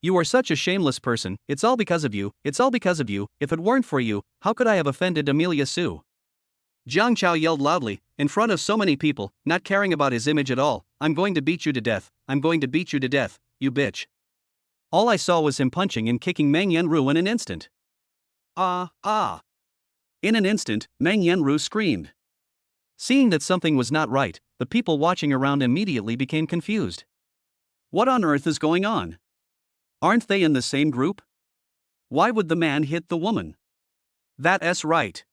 You are such a shameless person, it's all because of you, it's all because of you, if it weren't for you, how could I have offended Amelia Su?" Zhang Chao yelled loudly, in front of so many people, not caring about his image at all, "I'm going to beat you to death, I'm going to beat you to death, you bitch." All I saw was him punching and kicking Meng Yanru in an instant. Ah. In an instant, Meng Yanru screamed. Seeing that something was not right, the people watching around immediately became confused. What on earth is going on? Aren't they in the same group? Why would the man hit the woman? That's right.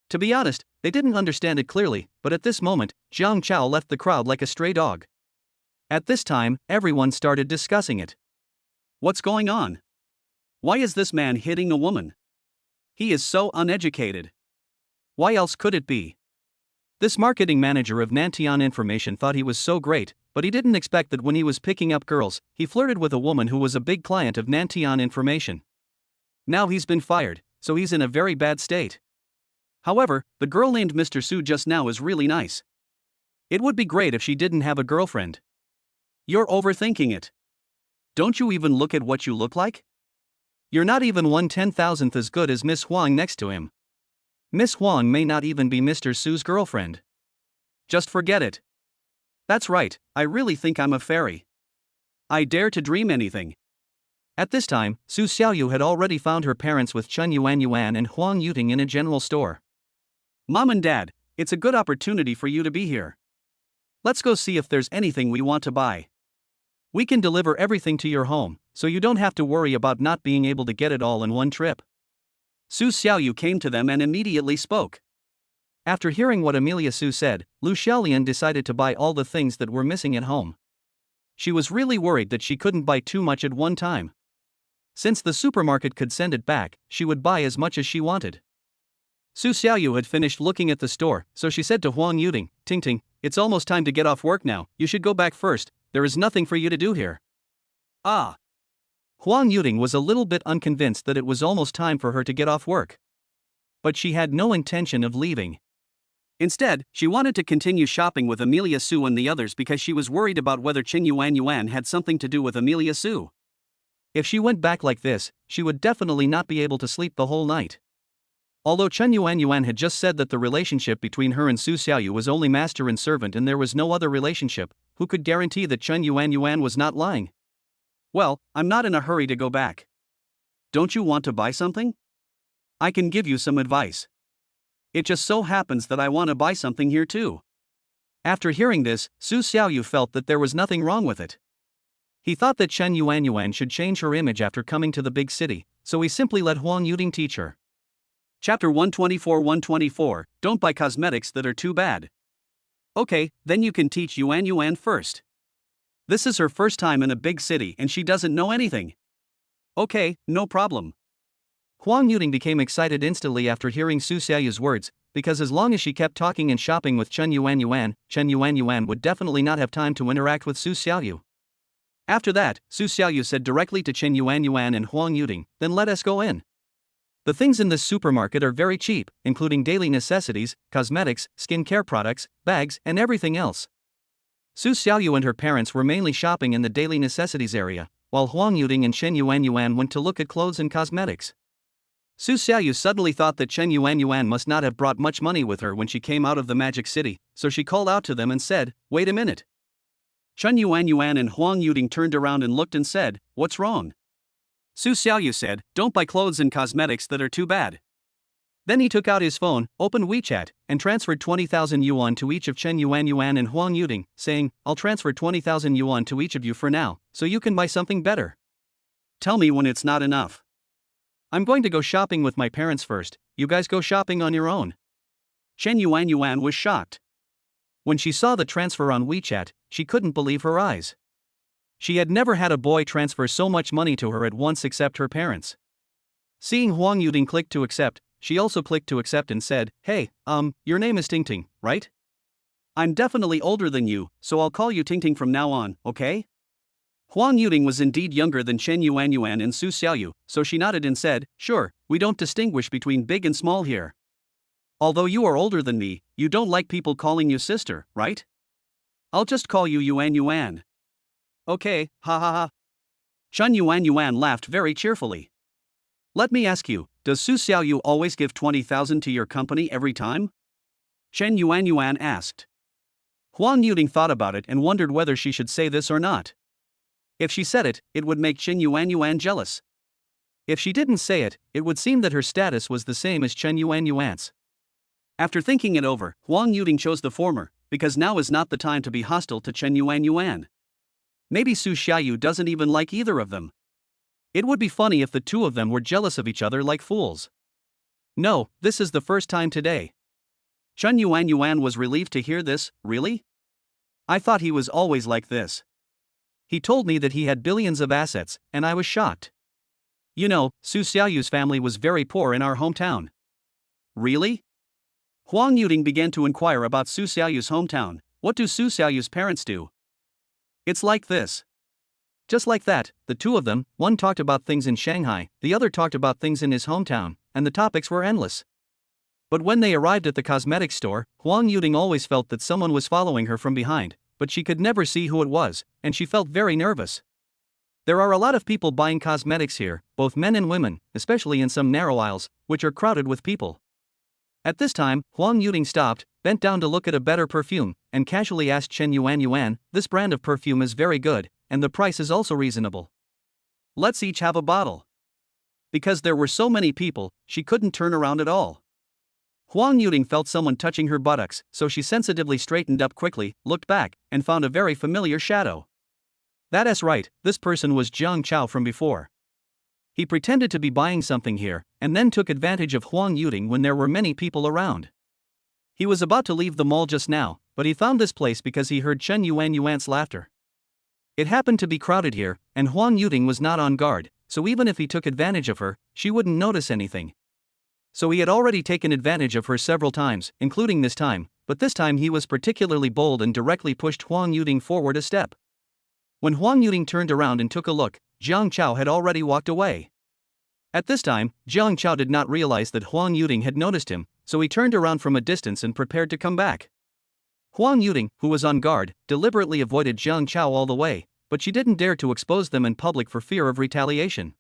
To be honest, they didn't understand it clearly, but at this moment, Zhang Chao left the crowd like a stray dog. At this time, everyone started discussing it. What's going on? Why is this man hitting a woman? He is so uneducated. Why else could it be? This marketing manager of Nantian Information thought he was so great, but he didn't expect that when he was picking up girls, he flirted with a woman who was a big client of Nantian Information. Now he's been fired, so he's in a very bad state. However, the girl named Mr. Su just now is really nice. It would be great if she didn't have a girlfriend. You're overthinking it. Don't you even look at what you look like? You're not even 1/10,000th as good as Miss Huang next to him. Miss Huang may not even be Mr. Su's girlfriend. Just forget it. That's right, I really think I'm a fairy. I dare to dream anything. At this time, Su Xiaoyu had already found her parents with Chen Yuanyuan and Huang Yuting in a general store. "Mom and Dad, it's a good opportunity for you to be here. Let's go see if there's anything we want to buy. We can deliver everything to your home, so you don't have to worry about not being able to get it all in one trip." Su Xiaoyu came to them and immediately spoke. After hearing what Amelia Su said, Lu Xiaolian decided to buy all the things that were missing at home. She was really worried that she couldn't buy too much at one time. Since the supermarket could send it back, she would buy as much as she wanted. Su Xiaoyu had finished looking at the store, so she said to Huang Yuting, "Ting Ting, it's almost time to get off work now, you should go back first, there is nothing for you to do here." Ah. Huang Yuting was a little bit unconvinced that it was almost time for her to get off work. But she had no intention of leaving. Instead, she wanted to continue shopping with Amelia Su and the others because she was worried about whether Qing Yuanyuan had something to do with Amelia Su. If she went back like this, she would definitely not be able to sleep the whole night. Although Chen Yuanyuan had just said that the relationship between her and Su Xiaoyu was only master and servant and there was no other relationship, who could guarantee that Chen Yuanyuan was not lying? "Well, I'm not in a hurry to go back. Don't you want to buy something? I can give you some advice. It just so happens that I want to buy something here too." After hearing this, Su Xiaoyu felt that there was nothing wrong with it. He thought that Chen Yuanyuan should change her image after coming to the big city, so he simply let Huang Yuting teach her. Chapter 124. Don't buy cosmetics that are too bad. Okay, then you can teach Yuan first. This is her first time in a big city and she doesn't know anything. Okay, no problem. Huang Yuting became excited instantly after hearing Su Xiaoyu's words, because as long as she kept talking and shopping with Chen Yuan would definitely not have time to interact with Su Xiaoyu. After that, Su Xiaoyu said directly to Chen Yuan and Huang Yuting, "Then let us go in. The things in this supermarket are very cheap, including daily necessities, cosmetics, skincare products, bags, and everything else." Su Xiaoyu and her parents were mainly shopping in the daily necessities area, while Huang Yuting and Chen Yuan went to look at clothes and cosmetics. Su Xiaoyu suddenly thought that Chen Yuan must not have brought much money with her when she came out of the magic city, so she called out to them and said, "Wait a minute." Chen Yuan and Huang Yuting turned around and looked and said, "What's wrong?" Su Xiaoyu said, "Don't buy clothes and cosmetics that are too bad." Then he took out his phone, opened WeChat, and transferred 20,000 yuan to each of Chen Yuan and Huang Yuting, saying, "I'll transfer 20,000 yuan to each of you for now, so you can buy something better. Tell me when it's not enough. I'm going to go shopping with my parents first, you guys go shopping on your own." Chen Yuan was shocked. When she saw the transfer on WeChat, she couldn't believe her eyes. She had never had a boy transfer so much money to her at once except her parents. Seeing Huang Yuting click to accept, she also clicked to accept and said, "Hey, your name is Ting, right? I'm definitely older than you, so I'll call you Ting from now on, okay?" Huang Yuting was indeed younger than Chen Yuan and Su Xiaoyu, so she nodded and said, "Sure, we don't distinguish between big and small here. Although you are older than me, you don't like people calling you sister, right? I'll just call you Yuan. Okay, ha ha ha." Chen Yuan laughed very cheerfully. "Let me ask you, does Su Xiaoyu always give 20,000 to your company every time?" Chen Yuan asked. Huang Yuting thought about it and wondered whether she should say this or not. If she said it, it would make Chen Yuan jealous. If she didn't say it, it would seem that her status was the same as Chen Yuan's. After thinking it over, Huang Yuting chose the former, because now is not the time to be hostile to Chen Yuan. Maybe Su Xiaoyu doesn't even like either of them. It would be funny if the two of them were jealous of each other like fools. No, this is the first time today. Chen Yuan was relieved to hear this. "Really? I thought he was always like this. He told me that he had billions of assets, and I was shocked. You know, Su Xiaoyu's family was very poor in our hometown." "Really?" Huang Yuting began to inquire about Su Xiaoyu's hometown. "What do Su Xiaoyu's parents do?" "It's like this." Just like that, the two of them, one talked about things in Shanghai, the other talked about things in his hometown, and the topics were endless. But when they arrived at the cosmetics store, Huang Yuting always felt that someone was following her from behind, but she could never see who it was, and she felt very nervous. There are a lot of people buying cosmetics here, both men and women, especially in some narrow aisles, which are crowded with people. At this time, Huang Yuting stopped, bent down to look at a better perfume, and casually asked Chen Yuan, "This brand of perfume is very good, and the price is also reasonable. Let's each have a bottle." Because there were so many people, she couldn't turn around at all. Huang Yuting felt someone touching her buttocks, so she sensitively straightened up quickly, looked back, and found a very familiar shadow. That's right, this person was Jiang Chao from before. He pretended to be buying something here, and then took advantage of Huang Yuting when there were many people around. He was about to leave the mall just now, but he found this place because he heard Chen Yuan's laughter. It happened to be crowded here, and Huang Yuting was not on guard, so even if he took advantage of her, she wouldn't notice anything. So he had already taken advantage of her several times, including this time, but this time he was particularly bold and directly pushed Huang Yuting forward a step. When Huang Yuting turned around and took a look, Jiang Chao had already walked away. At this time, Jiang Chao did not realize that Huang Yuting had noticed him, so he turned around from a distance and prepared to come back. Huang Yuting, who was on guard, deliberately avoided Jiang Chao all the way, but she didn't dare to expose them in public for fear of retaliation.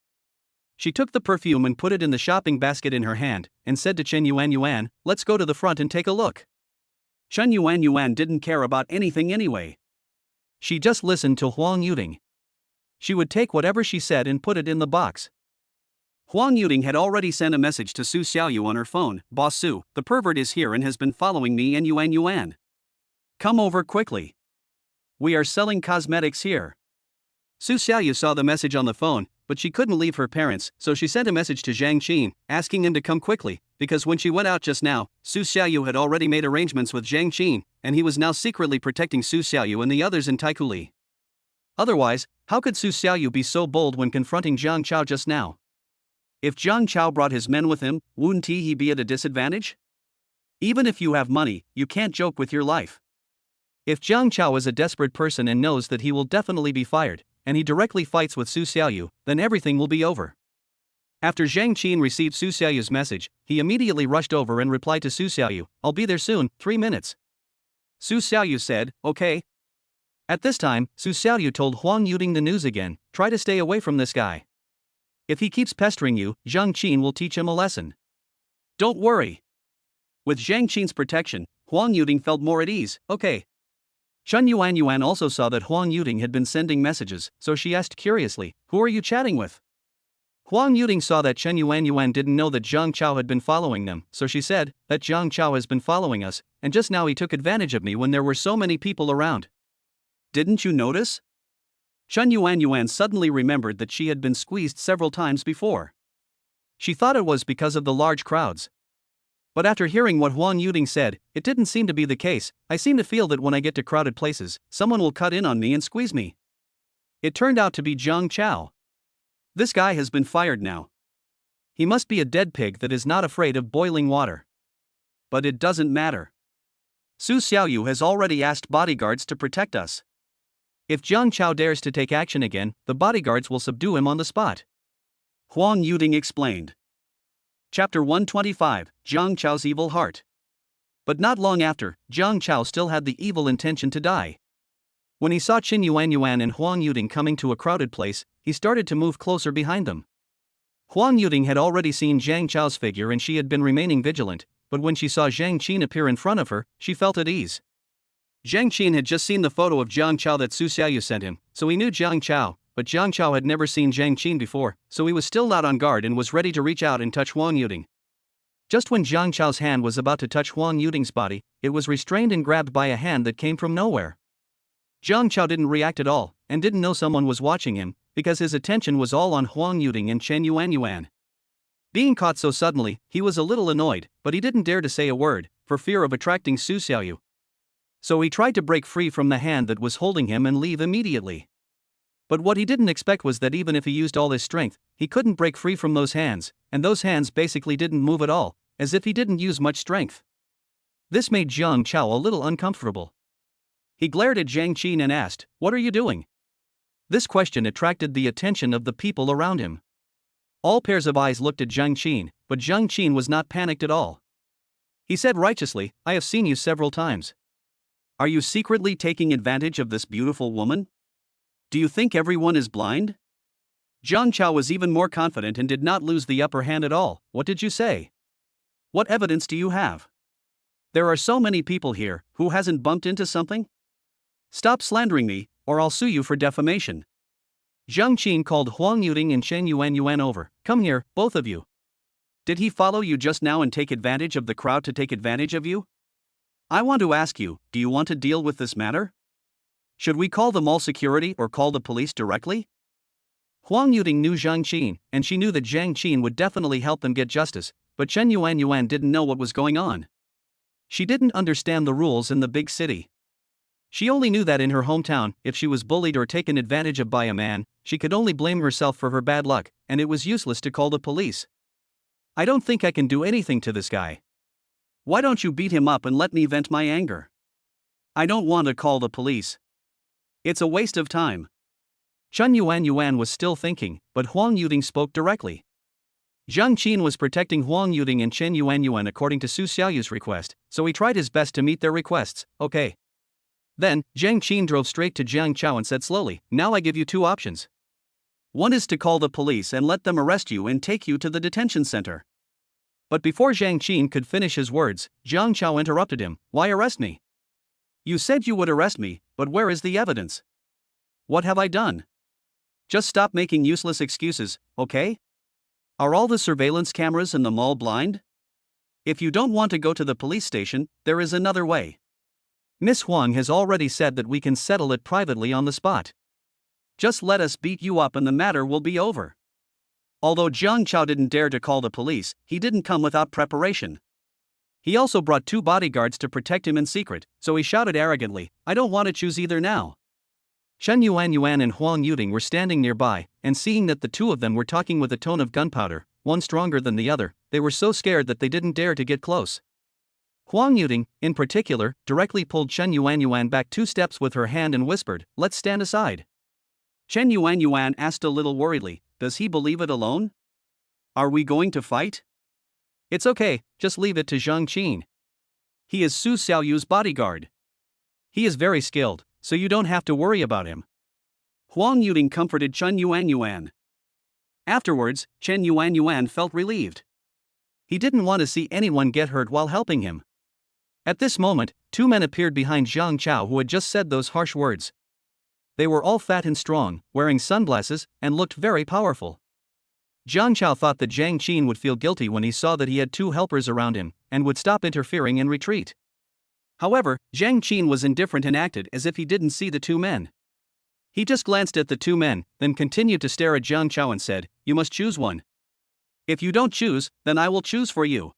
She took the perfume and put it in the shopping basket in her hand, and said to Chen Yuan, "Let's go to the front and take a look." Chen Yuan didn't care about anything anyway. She just listened to Huang Yuting. She would take whatever she said and put it in the box. Huang Yuting had already sent a message to Su Xiaoyu on her phone. "Boss Su, the pervert is here and has been following me and Yuan. Come over quickly. We are selling cosmetics here." Su Xiaoyu saw the message on the phone, but she couldn't leave her parents, so she sent a message to Zhang Qin, asking him to come quickly, because when she went out just now, Su Xiaoyu had already made arrangements with Zhang Qin, and he was now secretly protecting Su Xiaoyu and the others in Taikuli. Otherwise, how could Su Xiaoyu be so bold when confronting Jiang Chao just now? If Jiang Chao brought his men with him, wouldn't he be at a disadvantage? Even if you have money, you can't joke with your life. If Jiang Chao is a desperate person and knows that he will definitely be fired, and he directly fights with Su Xiaoyu, then everything will be over. After Zhang Qin received Su Xiaoyu's message, he immediately rushed over and replied to Su Xiaoyu, "I'll be there soon, 3 minutes." Su Xiaoyu said, "Okay." At this time, Su Xiaoyu told Huang Yuding the news again, "Try to stay away from this guy. If he keeps pestering you, Zhang Qin will teach him a lesson. Don't worry." With Zhang Qin's protection, Huang Yuding felt more at ease. "Okay." Chen Yuan also saw that Huang Yuding had been sending messages, so she asked curiously, "Who are you chatting with?" Huang Yuding saw that Chen Yuan didn't know that Jiang Chao had been following them, so she said, "That Jiang Chao has been following us, and just now he took advantage of me when there were so many people around. Didn't you notice?" Chen Yuan suddenly remembered that she had been squeezed several times before. She thought it was because of the large crowds. But after hearing what Huang Yuding said, it didn't seem to be the case. "I seem to feel that when I get to crowded places, someone will cut in on me and squeeze me." It turned out to be Jiang Chao. This guy has been fired now. He must be a dead pig that is not afraid of boiling water. But it doesn't matter. Su Xiaoyu has already asked bodyguards to protect us. If Jiang Chao dares to take action again, the bodyguards will subdue him on the spot. Huang Yuding explained. Chapter 125, Jiang Chao's Evil Heart. But not long after, Jiang Chao still had the evil intention to die. When he saw Chen Yuan and Huang Yuding coming to a crowded place, he started to move closer behind them. Huang Yuding had already seen Jiang Chao's figure and she had been remaining vigilant, but when she saw Zhang Qin appear in front of her, she felt at ease. Zhang Qin had just seen the photo of Jiang Chao that Su Xiaoyu sent him, so he knew Jiang Chao, but Jiang Chao had never seen Zhang Qin before, so he was still not on guard and was ready to reach out and touch Huang Yuding. Just when Jiang Chao's hand was about to touch Huang Yuding's body, it was restrained and grabbed by a hand that came from nowhere. Jiang Chao didn't react at all, and didn't know someone was watching him, because his attention was all on Huang Yuding and Chen Yuan. Being caught so suddenly, he was a little annoyed, but he didn't dare to say a word, for fear of attracting Su Xiaoyu. So he tried to break free from the hand that was holding him and leave immediately. But what he didn't expect was that even if he used all his strength, he couldn't break free from those hands, and those hands basically didn't move at all, as if he didn't use much strength. This made Jiang Chao a little uncomfortable. He glared at Zhang Qin and asked, "What are you doing?" This question attracted the attention of the people around him. All pairs of eyes looked at Zhang Qin, but Zhang Qin was not panicked at all. He said righteously, "I have seen you several times. Are you secretly taking advantage of this beautiful woman? Do you think everyone is blind?" Jiang Chao was even more confident and did not lose the upper hand at all. "What did you say? What evidence do you have? There are so many people here, who hasn't bumped into something? Stop slandering me, or I'll sue you for defamation." Zhang Qin called Huang Yuding and Chen Yuan over. "Come here, both of you. Did he follow you just now and take advantage of the crowd to take advantage of you? I want to ask you, do you want to deal with this matter? Should we call the mall security or call the police directly?" Huang Yuding knew Zhang Qin, and she knew that Zhang Qin would definitely help them get justice, but Chen Yuan didn't know what was going on. She didn't understand the rules in the big city. She only knew that in her hometown, if she was bullied or taken advantage of by a man, she could only blame herself for her bad luck, and it was useless to call the police. "I don't think I can do anything to this guy. Why don't you beat him up and let me vent my anger? I don't want to call the police. It's a waste of time." Chen Yuan was still thinking, but Huang Yuding spoke directly. Zhang Qin was protecting Huang Yuding and Chen Yuan according to Su Xiaoyu's request, so he tried his best to meet their requests. "Okay." Then, Zhang Qin drove straight to Jiang Chao and said slowly, "Now I give you 2 options. One is to call the police and let them arrest you and take you to the detention center." But before Zhang Qin could finish his words, Jiang Chao interrupted him. "Why arrest me? You said you would arrest me, but where is the evidence? What have I done? Just stop making useless excuses, okay? Are all the surveillance cameras in the mall blind? If you don't want to go to the police station, there is another way. Miss Huang has already said that we can settle it privately on the spot. Just let us beat you up and the matter will be over." Although Jiang Chao didn't dare to call the police, he didn't come without preparation. He also brought 2 bodyguards to protect him in secret, so he shouted arrogantly, "I don't want to choose either now." Shen Yuan and Huang Yuding were standing nearby, and seeing that the 2 of them were talking with a tone of gunpowder, one stronger than the other, they were so scared that they didn't dare to get close. Huang Yuding, in particular, directly pulled Shen Yuan back 2 steps with her hand and whispered, "Let's stand aside." Shen Yuan asked a little worriedly, "Does he believe it alone? Are we going to fight?" "It's okay, just leave it to Zhang Qin. He is Su Xiaoyu's bodyguard. He is very skilled, so you don't have to worry about him." Huang Yuding comforted Chen Yuan. Afterwards, Chen Yuan felt relieved. He didn't want to see anyone get hurt while helping him. At this moment, 2 men appeared behind Jiang Chao who had just said those harsh words. They were all fat and strong, wearing sunglasses, and looked very powerful. Jiang Chao thought that Zhang Qin would feel guilty when he saw that he had 2 helpers around him, and would stop interfering and retreat. However, Zhang Qin was indifferent and acted as if he didn't see the 2 men. He just glanced at the 2 men, then continued to stare at Jiang Chao and said, "You must choose one. If you don't choose, then I will choose for you."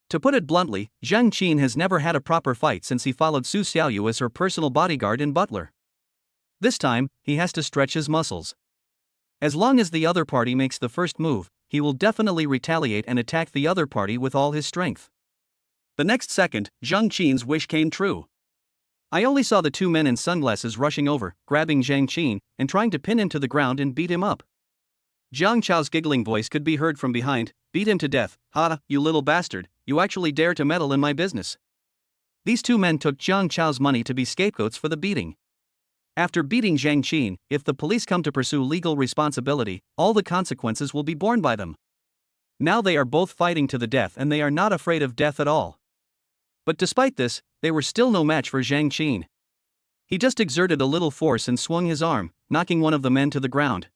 To put it bluntly, Zhang Qin has never had a proper fight since he followed Su Xiaoyu as her personal bodyguard and butler. This time, he has to stretch his muscles. As long as the other party makes the first move, he will definitely retaliate and attack the other party with all his strength. The next second, Zhang Qin's wish came true. I only saw the 2 men in sunglasses rushing over, grabbing Zhang Qin, and trying to pin him to the ground and beat him up. Jiang Chao's giggling voice could be heard from behind, "Beat him to death, ha, you little bastard, you actually dare to meddle in my business." These 2 men took Jiang Chao's money to be scapegoats for the beating. After beating Zhang Qin, if the police come to pursue legal responsibility, all the consequences will be borne by them. Now they are both fighting to the death and they are not afraid of death at all. But despite this, they were still no match for Zhang Qin. He just exerted a little force and swung his arm, knocking one of the men to the ground.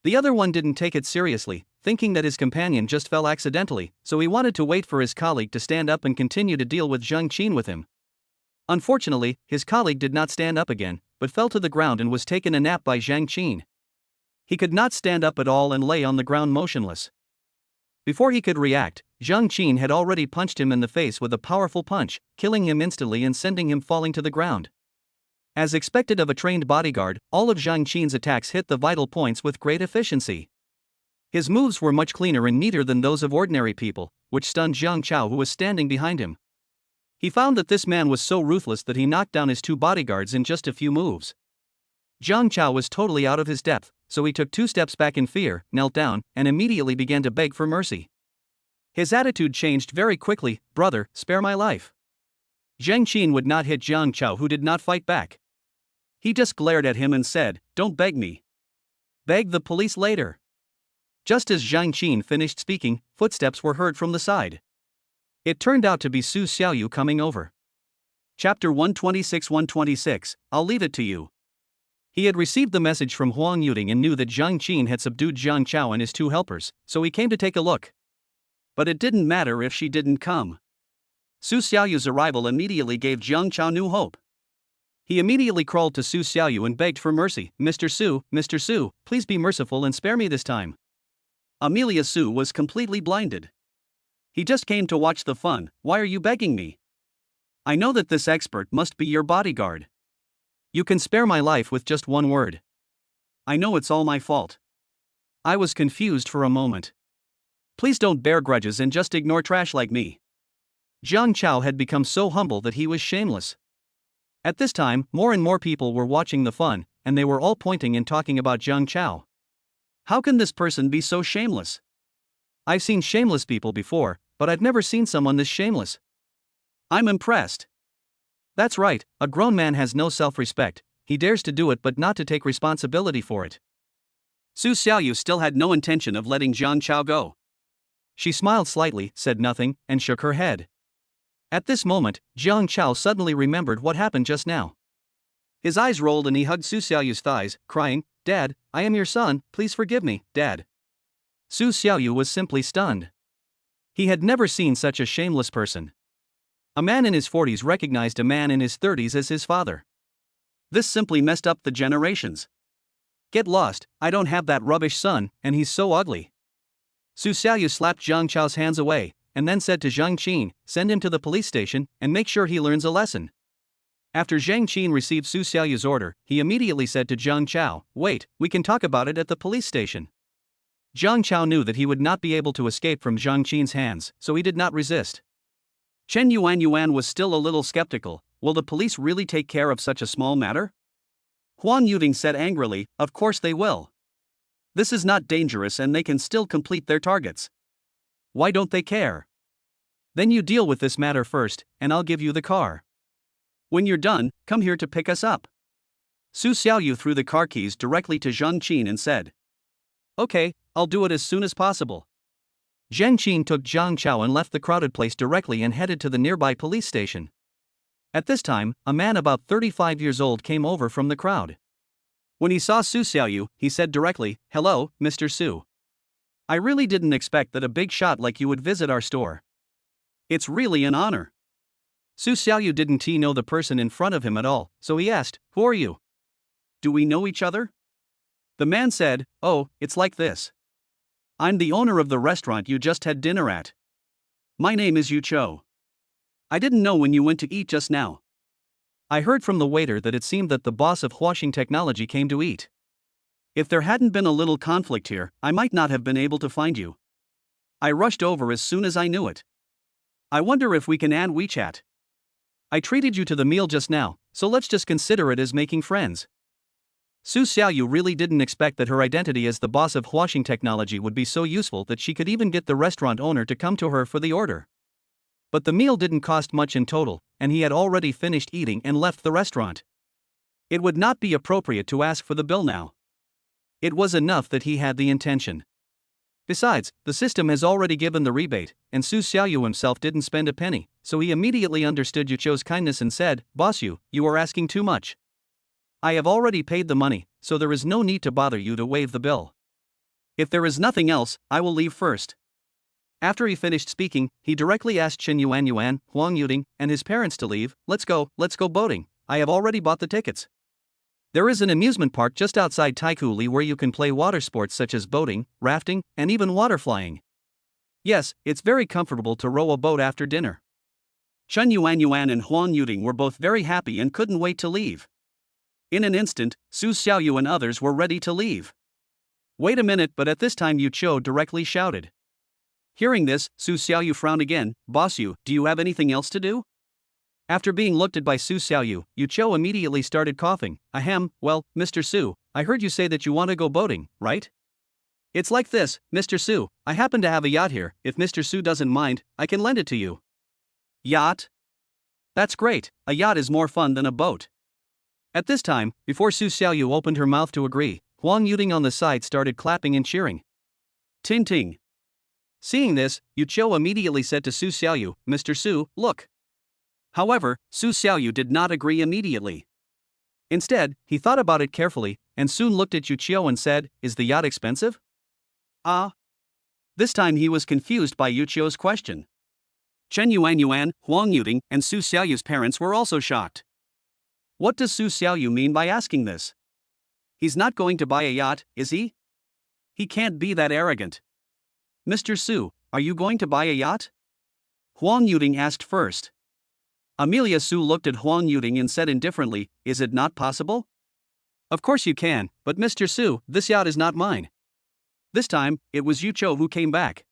The other one didn't take it seriously, thinking that his companion just fell accidentally, so he wanted to wait for his colleague to stand up and continue to deal with Zhang Qin with him. Unfortunately, his colleague did not stand up again, but fell to the ground and was taken a nap by Zhang Qin. He could not stand up at all and lay on the ground motionless. Before he could react, Zhang Qin had already punched him in the face with a powerful punch, killing him instantly and sending him falling to the ground. As expected of a trained bodyguard, all of Zhang Qin's attacks hit the vital points with great efficiency. His moves were much cleaner and neater than those of ordinary people, which stunned Jiang Chao who was standing behind him. He found that this man was so ruthless that he knocked down his 2 bodyguards in just a few moves. Jiang Chao was totally out of his depth, so he took 2 steps back in fear, knelt down, and immediately began to beg for mercy. His attitude changed very quickly. "Brother, spare my life." Zhang Qin would not hit Jiang Chao who did not fight back. He just glared at him and said, "Don't beg me. Beg the police later." Just as Zhang Qin finished speaking, footsteps were heard from the side. It turned out to be Su Xiaoyu coming over. Chapter 126. I'll leave it to you. He had received the message from Huang Yuding and knew that Zhang Qin had subdued Jiang Chao and his 2 helpers, so he came to take a look. But it didn't matter if she didn't come. Su Xiaoyu's arrival immediately gave Jiang Chao new hope. He immediately crawled to Su Xiaoyu and begged for mercy. Mr. Su, please be merciful and spare me this time." Amelia Su was completely blinded. "He just came to watch the fun, why are you begging me? I know that this expert must be your bodyguard. You can spare my life with just one word." "I know it's all my fault. I was confused for a moment. Please don't bear grudges and just ignore trash like me." Jiang Chao had become so humble that he was shameless. At this time, more and more people were watching the fun, and they were all pointing and talking about Jiang Chao. How can this person be so shameless? I've seen shameless people before, but I've never seen someone this shameless. I'm impressed. That's right, a grown man has no self-respect, he dares to do it but not to take responsibility for it. Su Xiaoyu still had no intention of letting Jiang Chao go. She smiled slightly, said nothing, and shook her head. At this moment, Jiang Chao suddenly remembered what happened just now. His eyes rolled and he hugged Su Xiaoyu's thighs, crying, "Dad, I am your son, please forgive me, Dad." Su Xiaoyu was simply stunned. He had never seen such a shameless person. A man in his 40s recognized a man in his 30s as his father. This simply messed up the generations. Get lost, I don't have that rubbish son, and he's so ugly. Su Xiaoyu slapped Zhang Chao's hands away, and then said to Zhang Qin, send him to the police station, and make sure he learns a lesson. After Zhang Qin received Su Xiaoyu's order, he immediately said to Zhang Chao, wait, we can talk about it at the police station. Zhang Chao knew that he would not be able to escape from Zhang Qin's hands, so he did not resist. Chen Yuan was still a little skeptical. Will the police really take care of such a small matter? Huang Yuding said angrily, of course they will. This is not dangerous and they can still complete their targets. Why don't they care? Then you deal with this matter first, and I'll give you the car. When you're done, come here to pick us up. Su Xiaoyu threw the car keys directly to Zhang Qin and said, okay, I'll do it as soon as possible. Zhang Qin took Zhang Chao and left the crowded place directly and headed to the nearby police station. At this time, a man about 35 years old came over from the crowd. When he saw Su Xiaoyu, he said directly, hello, Mr. Su. I really didn't expect that a big shot like you would visit our store. It's really an honor. Su Xiaoyu didn't know the person in front of him at all, so he asked, who are you? Do we know each other? The man said, oh, it's like this. I'm the owner of the restaurant you just had dinner at. My name is Yu Cho. I didn't know when you went to eat just now. I heard from the waiter that it seemed that the boss of Huaxing Technology came to eat. If there hadn't been a little conflict here, I might not have been able to find you. I rushed over as soon as I knew it. I wonder if we can add WeChat. I treated you to the meal just now, so let's just consider it as making friends. Su Xiaoyu really didn't expect that her identity as the boss of Huaxing Technology would be so useful that she could even get the restaurant owner to come to her for the order. But the meal didn't cost much in total, and he had already finished eating and left the restaurant. It would not be appropriate to ask for the bill now. It was enough that he had the intention. Besides, the system has already given the rebate, and Su Xiaoyu himself didn't spend a penny, so he immediately understood Yu Cho's kindness and said, boss you are asking too much. I have already paid the money, so there is no need to bother you to waive the bill. If there is nothing else, I will leave first. After he finished speaking, he directly asked Chen Yuan, Huang Yuding, and his parents to leave. Let's go boating. I have already bought the tickets. There is an amusement park just outside Taiku Li where you can play water sports such as boating, rafting, and even water flying. Yes, it's very comfortable to row a boat after dinner. Chen Yuan and Huang Yuding were both very happy and couldn't wait to leave. In an instant, Su Xiaoyu and others were ready to leave. Wait a minute, but at this time Yu Cho directly shouted. Hearing this, Su Xiaoyu frowned again. Boss you, do you have anything else to do? After being looked at by Su Xiaoyu, Yu Cho immediately started coughing. Ahem, well, Mr. Su, I heard you say that you want to go boating, right? It's like this, Mr. Su, I happen to have a yacht here. If Mr. Su doesn't mind, I can lend it to you. Yacht? That's great, a yacht is more fun than a boat. At this time, before Su Xiaoyu opened her mouth to agree, Huang Yuding on the side started clapping and cheering. Ting ting. Seeing this, Yu Cho immediately said to Su Xiaoyu, Mr. Su, look. However, Su Xiaoyu did not agree immediately. Instead, he thought about it carefully, and soon looked at Yu Cho and said, is the yacht expensive? Ah. This time he was confused by Yu Cho's question. Chen Yuan, Huang Yuding, and Su Xiaoyu's parents were also shocked. What does Su Xiaoyu mean by asking this? He's not going to buy a yacht, is he? He can't be that arrogant. Mr. Su, are you going to buy a yacht? Huang Yuding asked first. Amelia Su looked at Huang Yuding and said indifferently, is it not possible? Of course you can, but Mr. Su, this yacht is not mine. This time, it was Yu Cho who came back.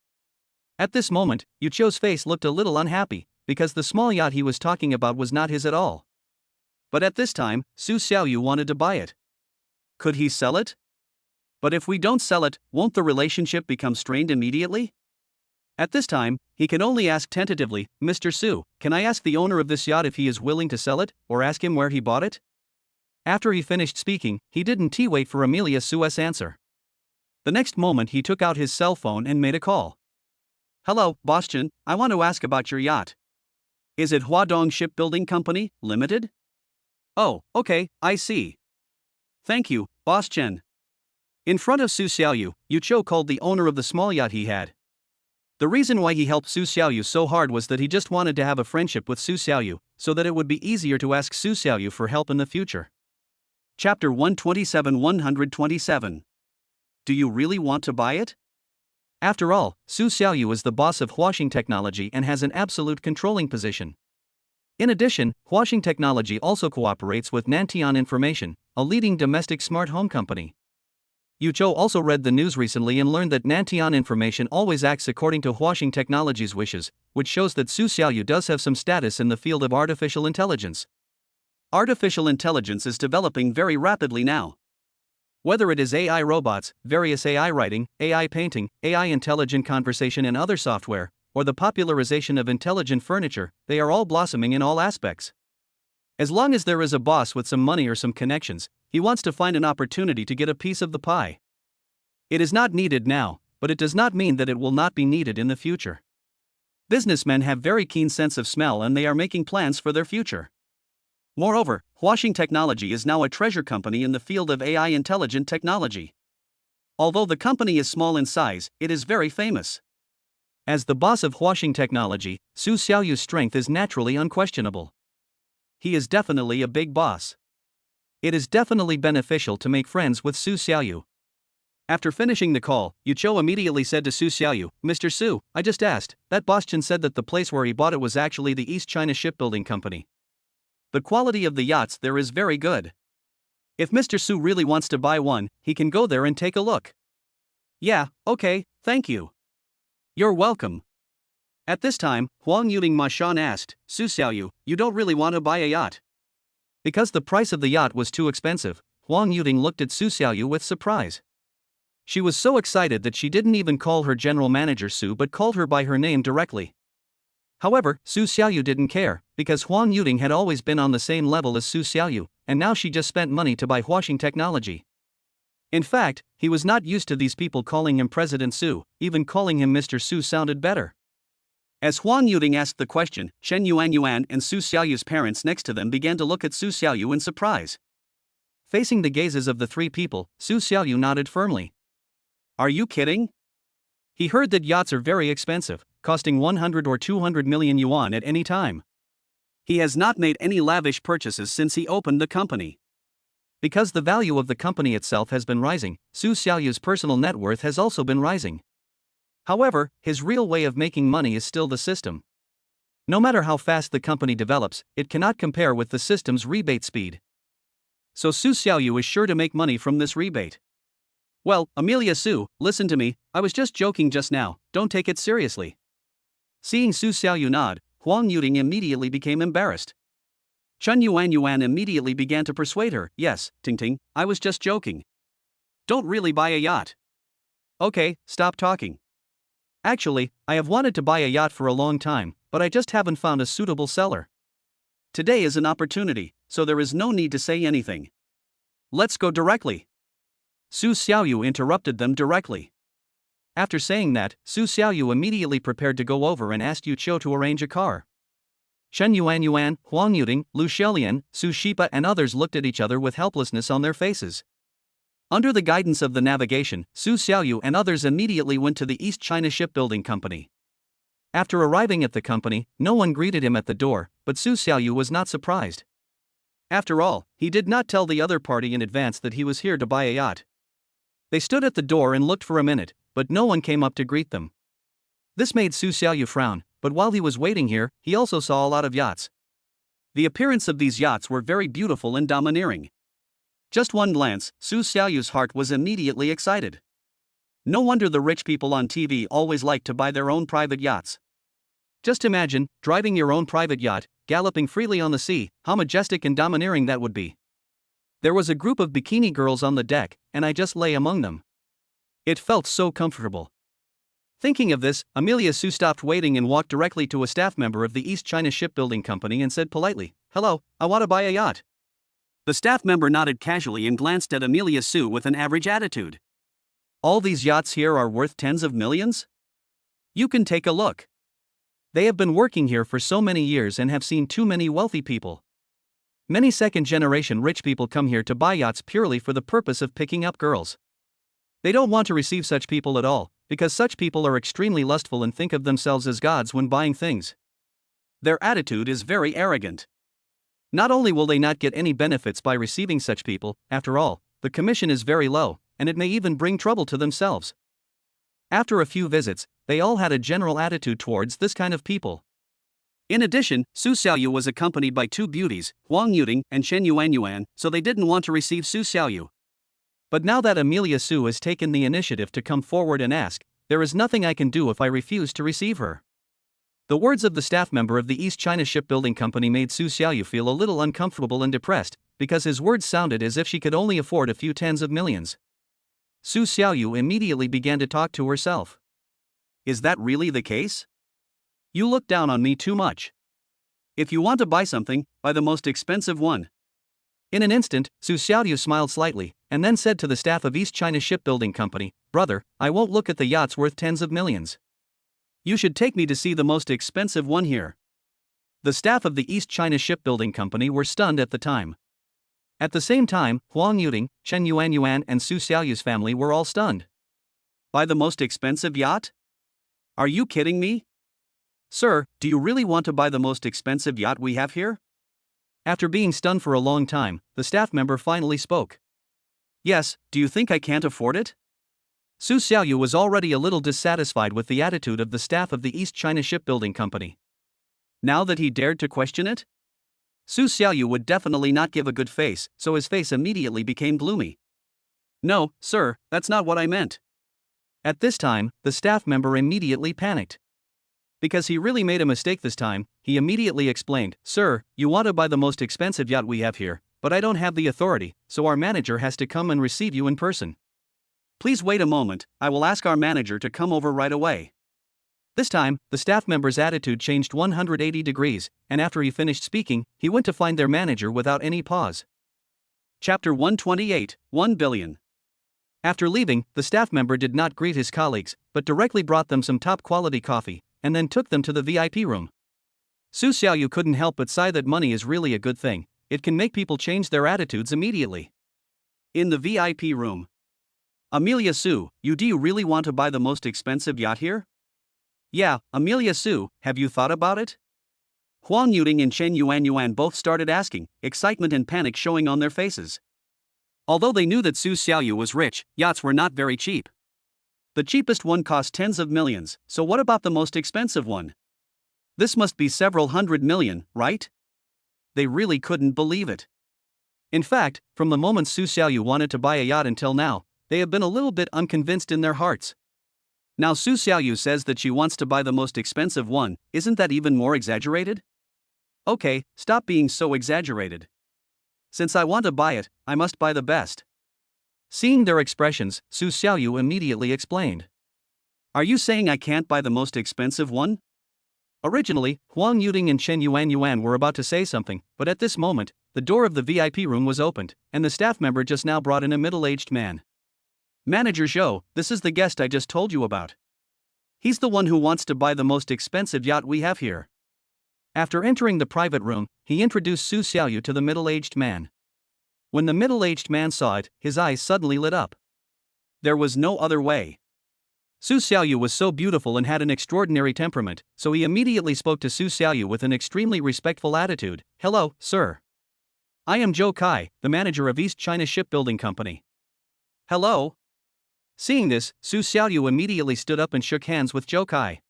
At this moment, Yu Cho's face looked a little unhappy, because the small yacht he was talking about was not his at all. But at this time, Su Xiaoyu wanted to buy it. Could he sell it? But if we don't sell it, won't the relationship become strained immediately? At this time, he can only ask tentatively, Mr. Su, can I ask the owner of this yacht if he is willing to sell it, or ask him where he bought it? After he finished speaking, he didn't wait for Amelia Su's answer. The next moment he took out his cell phone and made a call. Hello, Boss Chen, I want to ask about your yacht. Is it Huadong Shipbuilding Company, Limited? Oh, okay, I see. Thank you, Boss Chen. In front of Su Xiaoyu, Yu Cho called the owner of the small yacht he had. The reason why he helped Su Xiaoyu so hard was that he just wanted to have a friendship with Su Xiaoyu, so that it would be easier to ask Su Xiaoyu for help in the future. Chapter 127 127. Do you really want to buy it? After all, Su Xiaoyu is the boss of Huaxing Technology and has an absolute controlling position. In addition, Huaxing Technology also cooperates with Nantian Information, a leading domestic smart home company. Yu Zhou also read the news recently and learned that Nantian Information always acts according to Huaxing Technology's wishes, which shows that Su Xiaoyu does have some status in the field of artificial intelligence. Artificial intelligence is developing very rapidly now. Whether it is AI robots, various AI writing, AI painting, AI intelligent conversation and other software, or the popularization of intelligent furniture, they are all blossoming in all aspects. As long as there is a boss with some money or some connections, he wants to find an opportunity to get a piece of the pie. It is not needed now, but it does not mean that it will not be needed in the future. Businessmen have very keen sense of smell and they are making plans for their future. Moreover, Huaxing Technology is now a treasure company in the field of AI intelligent technology. Although the company is small in size, it is very famous. As the boss of Huaxing Technology, Su Xiaoyu's strength is naturally unquestionable. He is definitely a big boss. It is definitely beneficial to make friends with Su Xiaoyu. After finishing the call, Yu Zhou immediately said to Su Xiaoyu, "Mr. Su, I just asked, that boss Chen said that the place where he bought it was actually the East China Shipbuilding Company. The quality of the yachts there is very good. If Mr. Su really wants to buy one, he can go there and take a look." "Yeah, okay, thank you." "You're welcome." At this time, Huang Yuding Mashan asked, "Su Xiaoyu, you don't really want to buy a yacht?" Because the price of the yacht was too expensive, Huang Yuding looked at Su Xiaoyu with surprise. She was so excited that she didn't even call her general manager Su but called her by her name directly. However, Su Xiaoyu didn't care, because Huang Yuding had always been on the same level as Su Xiaoyu, and now she just spent money to buy Huaxing Technology. In fact, he was not used to these people calling him President Su, even calling him Mr. Su sounded better. As Huang Yuding asked the question, Shen Yuan and Su Xiaoyu's parents next to them began to look at Su Xiaoyu in surprise. Facing the gazes of the three people, Su Xiaoyu nodded firmly. "Are you kidding?" He heard that yachts are very expensive, costing 100 or 200 million yuan at any time. He has not made any lavish purchases since he opened the company. Because the value of the company itself has been rising, Su Xiaoyu's personal net worth has also been rising. However, his real way of making money is still the system. No matter how fast the company develops, it cannot compare with the system's rebate speed. So Su Xiaoyu is sure to make money from this rebate. "Well, Amelia Su, listen to me, I was just joking just now, don't take it seriously." Seeing Su Xiaoyu nod, Huang Yuding immediately became embarrassed. Chen Yuan immediately began to persuade her, "Yes, Ting, I was just joking. Don't really buy a yacht." "Okay, stop talking. Actually, I have wanted to buy a yacht for a long time, but I just haven't found a suitable seller. Today is an opportunity, so there is no need to say anything. Let's go directly." Su Xiaoyu interrupted them directly. After saying that, Su Xiaoyu immediately prepared to go over and asked Yu Zhou to arrange a car. Shen Yuan, Huang Yuding, Lu Xiaolian, Su Shipa and others looked at each other with helplessness on their faces. Under the guidance of the navigation, Su Xiaoyu and others immediately went to the East China Shipbuilding Company. After arriving at the company, no one greeted him at the door, but Su Xiaoyu was not surprised. After all, he did not tell the other party in advance that he was here to buy a yacht. They stood at the door and looked for a minute, but no one came up to greet them. This made Su Xiaoyu frown, but while he was waiting here, he also saw a lot of yachts. The appearance of these yachts were very beautiful and domineering. Just one glance, Su Xiaoyu's heart was immediately excited. No wonder the rich people on TV always like to buy their own private yachts. Just imagine, driving your own private yacht, galloping freely on the sea, how majestic and domineering that would be. There was a group of bikini girls on the deck, and I just lay among them. It felt so comfortable. Thinking of this, Amelia Su stopped waiting and walked directly to a staff member of the East China Shipbuilding Company and said politely, "Hello, I want to buy a yacht." The staff member nodded casually and glanced at Amelia Su with an average attitude. "All these yachts here are worth tens of millions? You can take a look. They have been working here for so many years and have seen too many wealthy people. Many second-generation rich people come here to buy yachts purely for the purpose of picking up girls. They don't want to receive such people at all, because such people are extremely lustful and think of themselves as gods when buying things. Their attitude is very arrogant. Not only will they not get any benefits by receiving such people, after all, the commission is very low, and it may even bring trouble to themselves. After a few visits, they all had a general attitude towards this kind of people. In addition, Su Xiaoyu was accompanied by two beauties, Huang Yuting and Chen Yuanyuan, so they didn't want to receive Su Xiaoyu. But now that Amelia Su has taken the initiative to come forward and ask, there is nothing I can do if I refuse to receive her. The words of the staff member of the East China Shipbuilding Company made Su Xiaoyu feel a little uncomfortable and depressed, because his words sounded as if she could only afford a few tens of millions. Su Xiaoyu immediately began to talk to herself. Is that really the case? You look down on me too much. If you want to buy something, buy the most expensive one. In an instant, Su Xiaoyu smiled slightly, and then said to the staff of East China Shipbuilding Company, "Brother, I won't look at the yachts worth tens of millions. You should take me to see the most expensive one here." The staff of the East China Shipbuilding Company were stunned at the time. At the same time, Huang Yuting, Chen Yuanyuan and Su Xiaoyu's family were all stunned. Buy the most expensive yacht? Are you kidding me? Sir, do you really want to buy the most expensive yacht we have here? After being stunned for a long time, the staff member finally spoke. Yes, do you think I can't afford it? Su Xiaoyu was already a little dissatisfied with the attitude of the staff of the East China Shipbuilding Company. Now that he dared to question it? Su Xiaoyu would definitely not give a good face, so his face immediately became gloomy. No, sir, that's not what I meant. At this time, the staff member immediately panicked. Because he really made a mistake this time, he immediately explained, "Sir, you want to buy the most expensive yacht we have here, but I don't have the authority, so our manager has to come and receive you in person. Please wait a moment, I will ask our manager to come over right away." This time, the staff member's attitude changed 180 degrees, and after he finished speaking, he went to find their manager without any pause. Chapter 128, 1 billion. After leaving, the staff member did not greet his colleagues, but directly brought them some top-quality coffee, and then took them to the VIP room. Su Xiaoyu couldn't help but sigh that money is really a good thing. It can make people change their attitudes immediately. In the VIP room. Amelia Su, do you really want to buy the most expensive yacht here? Yeah, Amelia Su, have you thought about it? Huang Yuting and Chen Yuanyuan both started asking, excitement and panic showing on their faces. Although they knew that Su Xiaoyu was rich, yachts were not very cheap. The cheapest one cost tens of millions, so what about the most expensive one? This must be several hundred million, right? They really couldn't believe it. In fact, from the moment Su Xiaoyu wanted to buy a yacht until now, they have been a little bit unconvinced in their hearts. Now Su Xiaoyu says that she wants to buy the most expensive one, isn't that even more exaggerated? Okay, stop being so exaggerated. Since I want to buy it, I must buy the best. Seeing their expressions, Su Xiaoyu immediately explained. Are you saying I can't buy the most expensive one? Originally, Huang Yuting and Chen Yuanyuan were about to say something, but at this moment, the door of the VIP room was opened, and the staff member just now brought in a middle-aged man. Manager Zhou, this is the guest I just told you about. He's the one who wants to buy the most expensive yacht we have here. After entering the private room, he introduced Su Xiaoyu to the middle-aged man. When the middle-aged man saw it, his eyes suddenly lit up. There was no other way. Su Xiaoyu was so beautiful and had an extraordinary temperament, so he immediately spoke to Su Xiaoyu with an extremely respectful attitude. Hello, sir. I am Zhou Kai, the manager of East China Shipbuilding Company. Hello. Seeing this, Su Xiaoyu immediately stood up and shook hands with Zhou Kai.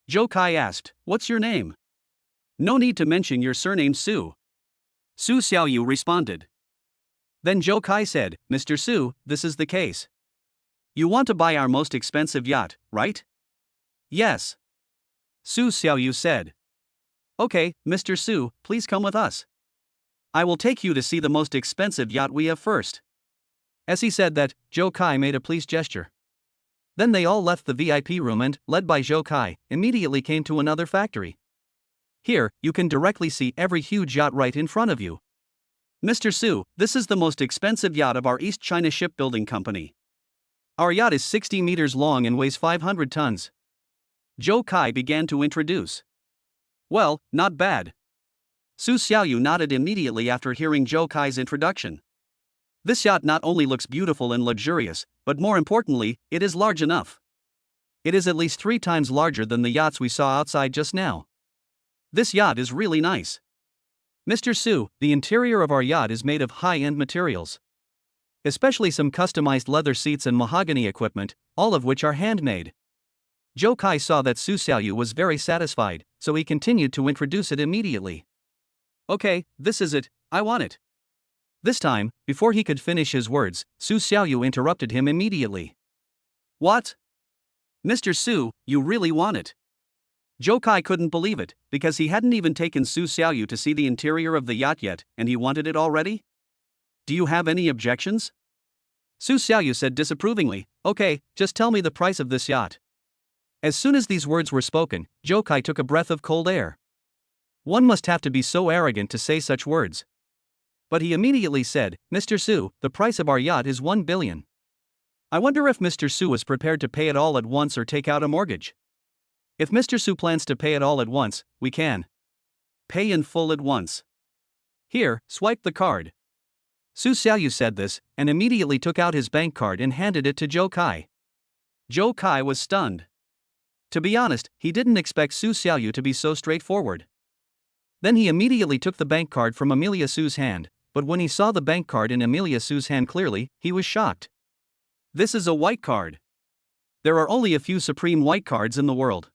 Zhou Kai asked, "What's your name?" "No need to mention your surname, Su." Su Xiaoyu responded. Then Zhou Kai said, "Mr. Su, this is the case. You want to buy our most expensive yacht, right?" "Yes." Su Xiaoyu said. "Okay, Mr. Su, please come with us. I will take you to see the most expensive yacht we have first." As he said that, Zhou Kai made a pleased gesture. Then they all left the VIP room and, led by Zhou Kai, immediately came to another factory. Here, you can directly see every huge yacht right in front of you. "Mr. Su, this is the most expensive yacht of our East China Shipbuilding Company. Our yacht is 60 meters long and weighs 500 tons. Zhou Kai began to introduce. Well, not bad. Su Xiaoyu nodded immediately after hearing Zhou Kai's introduction. This yacht not only looks beautiful and luxurious, but more importantly, it is large enough. It is at least 3 times larger than the yachts we saw outside just now. This yacht is really nice. Mr. Su, the interior of our yacht is made of high-end materials, especially some customized leather seats and mahogany equipment, all of which are handmade. Zhou Kai saw that Su Xiaoyu was very satisfied, so he continued to introduce it immediately. Okay, this is it, I want it. This time, before he could finish his words, Su Xiaoyu interrupted him immediately. What? Mr. Su, you really want it? Zhou Kai couldn't believe it, because he hadn't even taken Su Xiaoyu to see the interior of the yacht yet, and he wanted it already? Do you have any objections? Su Xiaoyu said disapprovingly, okay, just tell me the price of this yacht. As soon as these words were spoken, Zhou Kai took a breath of cold air. One must have to be so arrogant to say such words. But he immediately said, Mr. Su, the price of our yacht is 1 billion. I wonder if Mr. Su is prepared to pay it all at once or take out a mortgage. If Mr. Su plans to pay it all at once, we can pay in full at once. Here, swipe the card. Su Xiaoyu said this, and immediately took out his bank card and handed it to Zhou Kai. Zhou Kai was stunned. To be honest, he didn't expect Su Xiaoyu to be so straightforward. Then he immediately took the bank card from Amelia Su's hand, but when he saw the bank card in Amelia Su's hand clearly, he was shocked. This is a white card. There are only a few supreme white cards in the world.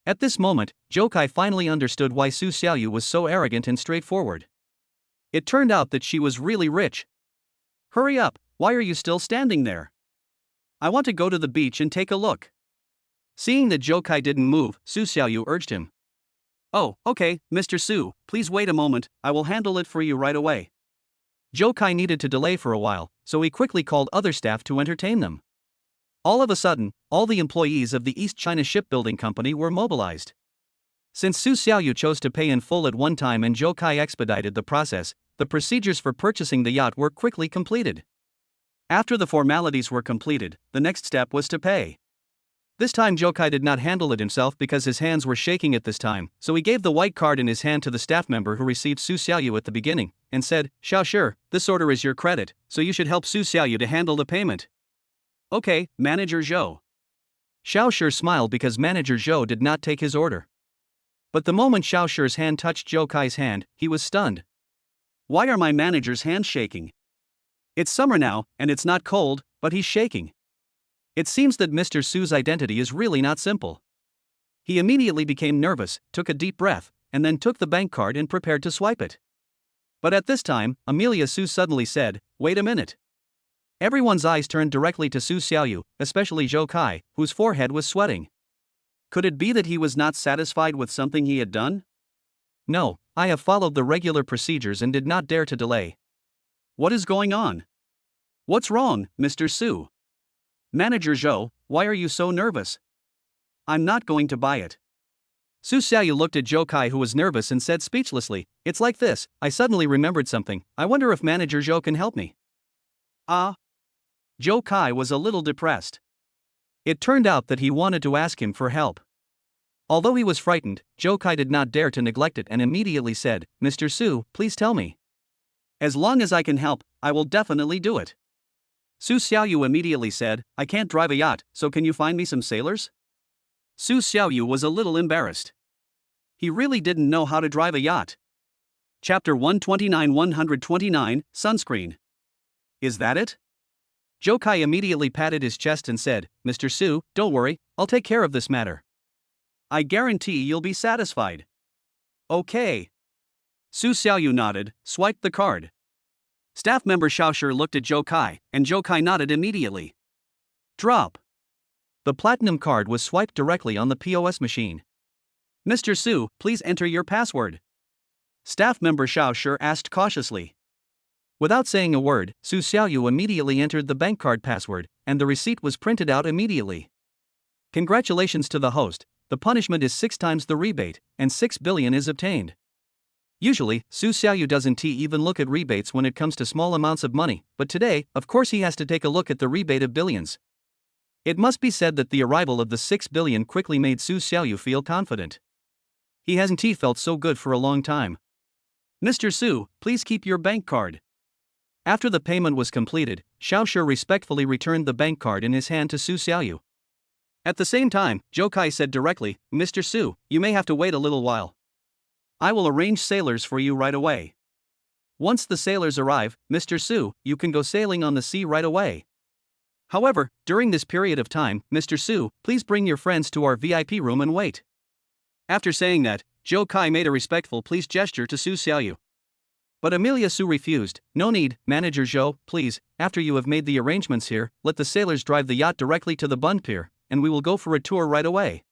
At this moment, Zhou Kai finally understood why Su Xiaoyu was so arrogant and straightforward. It turned out that she was really rich. Hurry up, why are you still standing there? I want to go to the beach and take a look. Seeing that Zhou Kai didn't move, Su Xiaoyu urged him. Oh, okay, Mr. Su, please wait a moment, I will handle it for you right away. Zhou Kai needed to delay for a while, so he quickly called other staff to entertain them. All of a sudden, all the employees of the East China Shipbuilding Company were mobilized. Since Su Xiaoyu chose to pay in full at one time and Zhou Kai expedited the process, the procedures for purchasing the yacht were quickly completed. After the formalities were completed, the next step was to pay. This time Zhou Kai did not handle it himself because his hands were shaking at this time, so he gave the white card in his hand to the staff member who received Su Xiaoyu at the beginning, and said, Xiao Shi, this order is your credit, so you should help Su Xiaoyu to handle the payment. Okay, Manager Zhou. Xiao Shi smiled because Manager Zhou did not take his order. But the moment Xiao Shi's hand touched Zhou Kai's hand, he was stunned. Why are my manager's hands shaking? It's summer now, and it's not cold, but he's shaking. It seems that Mr. Su's identity is really not simple. He immediately became nervous, took a deep breath, and then took the bank card and prepared to swipe it. But at this time, Amelia Su suddenly said, Wait a minute. Everyone's eyes turned directly to Su Xiaoyu, especially Zhou Kai, whose forehead was sweating. Could it be that he was not satisfied with something he had done? No, I have followed the regular procedures and did not dare to delay. What is going on? What's wrong, Mr. Su? Manager Zhou, why are you so nervous? I'm not going to buy it. Su Xiaoyu looked at Zhou Kai, who was nervous, and said speechlessly, It's like this, I suddenly remembered something, I wonder if Manager Zhou can help me. Zhou Kai was a little depressed. It turned out that he wanted to ask him for help. Although he was frightened, Zhou Kai did not dare to neglect it and immediately said, Mr. Su, please tell me. As long as I can help, I will definitely do it. Su Xiaoyu immediately said, I can't drive a yacht, so can you find me some sailors? Su Xiaoyu was a little embarrassed. He really didn't know how to drive a yacht. Chapter 129 Sunscreen. Is that it? Zhou Kai immediately patted his chest and said, Mr. Su, don't worry, I'll take care of this matter. I guarantee you'll be satisfied. Okay. Su Xiaoyu nodded, swiped the card. Staff member Xiao Shi looked at Zhou Kai, and Zhou Kai nodded immediately. Drop. The platinum card was swiped directly on the POS machine. Mr. Su, please enter your password. Staff member Xiao Shi asked cautiously. Without saying a word, Su Xiaoyu immediately entered the bank card password, and the receipt was printed out immediately. Congratulations to the host, the punishment is 6 times the rebate, and 6 billion is obtained. Usually, Su Xiaoyu doesn't even look at rebates when it comes to small amounts of money, but today, of course he has to take a look at the rebate of billions. It must be said that the arrival of the 6 billion quickly made Su Xiaoyu feel confident. He hasn't felt so good for a long time. Mr. Su, please keep your bank card. After the payment was completed, Xiao Shi respectfully returned the bank card in his hand to Su Xiaoyu. At the same time, Zhou Kai said directly, Mr. Su, you may have to wait a little while. I will arrange sailors for you right away. Once the sailors arrive, Mr. Su, you can go sailing on the sea right away. However, during this period of time, Mr. Su, please bring your friends to our VIP room and wait." After saying that, Zhou Kai made a respectful please gesture to Su Xiaoyu. But Amelia Su refused. "No need, Manager Zhou, please, after you have made the arrangements here, let the sailors drive the yacht directly to the Bund Pier, and we will go for a tour right away."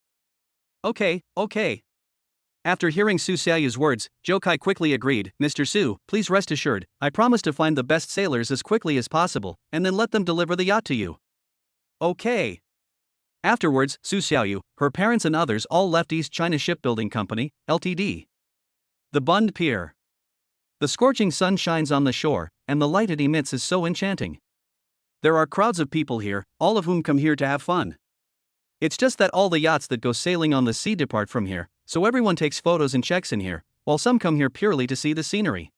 "Okay, okay." After hearing Su Xiaoyu's words, Zhou Kai quickly agreed. "Mr. Su, please rest assured, I promise to find the best sailors as quickly as possible, and then let them deliver the yacht to you." "Okay." Afterwards, Su Xiaoyu, her parents and others all left East China Shipbuilding Company, Ltd. The Bund Pier. The scorching sun shines on the shore, and the light it emits is so enchanting. There are crowds of people here, all of whom come here to have fun. It's just that all the yachts that go sailing on the sea depart from here, so everyone takes photos and checks in here, while some come here purely to see the scenery.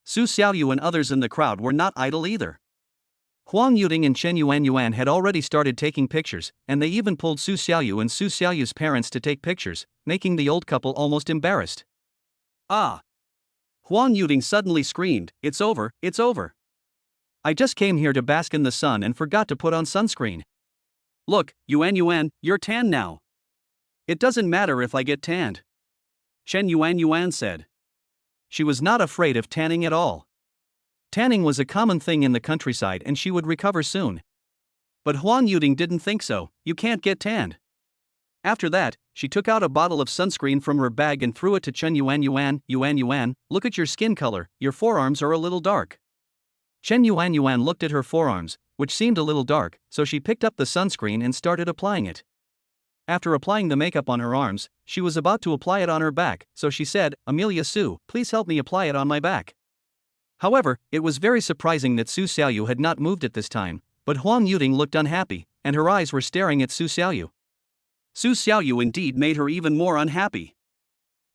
Su Xiaoyu and others in the crowd were not idle either. Huang Yuting and Chen Yuan had already started taking pictures, and they even pulled Su Xiaoyu and Su Xiaoyu's parents to take pictures, making the old couple almost embarrassed. "Ah!" Huang Yuting suddenly screamed, "It's over, it's over. I just came here to bask in the sun and forgot to put on sunscreen. Look, Yuan, you're tan now. It doesn't matter if I get tanned." Chen Yuan said. She was not afraid of tanning at all. Tanning was a common thing in the countryside and she would recover soon. But Huang Yuting didn't think so. "You can't get tanned." After that, she took out a bottle of sunscreen from her bag and threw it to Chen Yuan. "Yuan, look at your skin color, your forearms are a little dark." Chen Yuan looked at her forearms, which seemed a little dark, so she picked up the sunscreen and started applying it. After applying the makeup on her arms, she was about to apply it on her back, so she said, "Amelia Su, please help me apply it on my back." However, it was very surprising that Su Xiaoyu had not moved at this time, but Huang Yuting looked unhappy, and her eyes were staring at Su Xiaoyu. Su Xiaoyu indeed made her even more unhappy.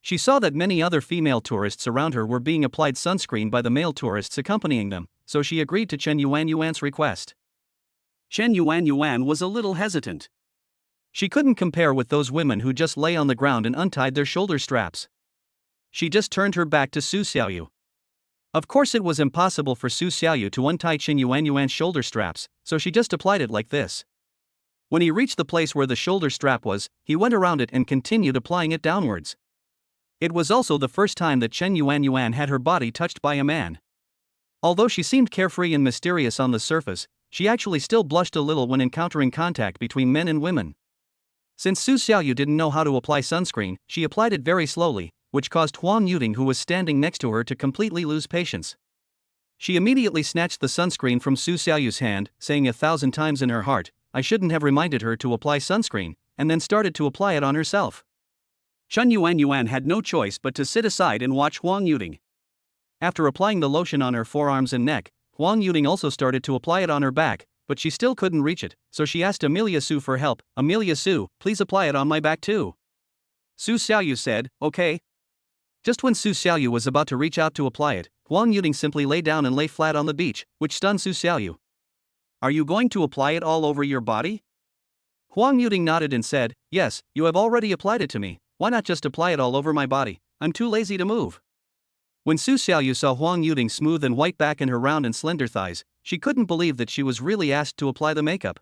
She saw that many other female tourists around her were being applied sunscreen by the male tourists accompanying them, so she agreed to Chen Yuan's request. Chen Yuan was a little hesitant. She couldn't compare with those women who just lay on the ground and untied their shoulder straps. She just turned her back to Su Xiaoyu. Of course, it was impossible for Su Xiaoyu to untie Chen Yuan's shoulder straps, so she just applied it like this. When he reached the place where the shoulder strap was, he went around it and continued applying it downwards. It was also the first time that Chen Yuan had her body touched by a man. Although she seemed carefree and mysterious on the surface, she actually still blushed a little when encountering contact between men and women. Since Su Xiaoyu didn't know how to apply sunscreen, she applied it very slowly, which caused Huang Yuting, who was standing next to her, to completely lose patience. She immediately snatched the sunscreen from Su Xiaoyu's hand, saying 1,000 times in her heart, "I shouldn't have reminded her to apply sunscreen," and then started to apply it on herself. Chen Yuan had no choice but to sit aside and watch Huang Yuting. After applying the lotion on her forearms and neck, Huang Yuting also started to apply it on her back, but she still couldn't reach it, so she asked Amelia Su for help. "Amelia Su, please apply it on my back too." Su Xiaoyu said, "Okay." Just when Su Xiaoyu was about to reach out to apply it, Huang Yuting simply lay down and lay flat on the beach, which stunned Su Xiaoyu. "Are you going to apply it all over your body?" Huang Yuting nodded and said, "Yes, you have already applied it to me, why not just apply it all over my body? I'm too lazy to move." When Su Xiaoyu saw Huang Yuting's smooth and white back and her round and slender thighs, she couldn't believe that she was really asked to apply the makeup.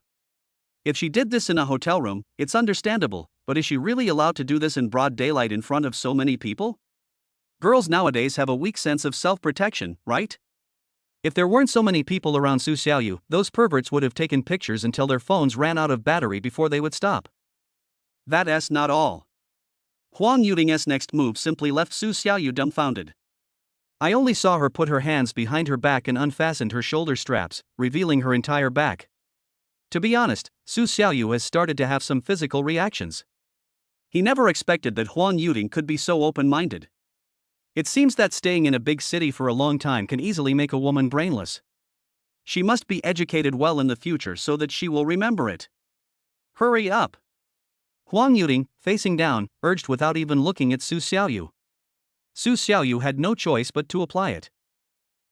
If she did this in a hotel room, it's understandable, but is she really allowed to do this in broad daylight in front of so many people? Girls nowadays have a weak sense of self-protection, right? If there weren't so many people around Su Xiaoyu, those perverts would have taken pictures until their phones ran out of battery before they would stop. That's not all. Huang Yuting's next move simply left Su Xiaoyu dumbfounded. "I only saw her put her hands behind her back and unfastened her shoulder straps, revealing her entire back." To be honest, Su Xiaoyu has started to have some physical reactions. He never expected that Huang Yuting could be so open-minded. It seems that staying in a big city for a long time can easily make a woman brainless. She must be educated well in the future so that she will remember it. Hurry up! Huang Yuting, facing down, urged without even looking at Su Xiaoyu. Su Xiaoyu had no choice but to apply it.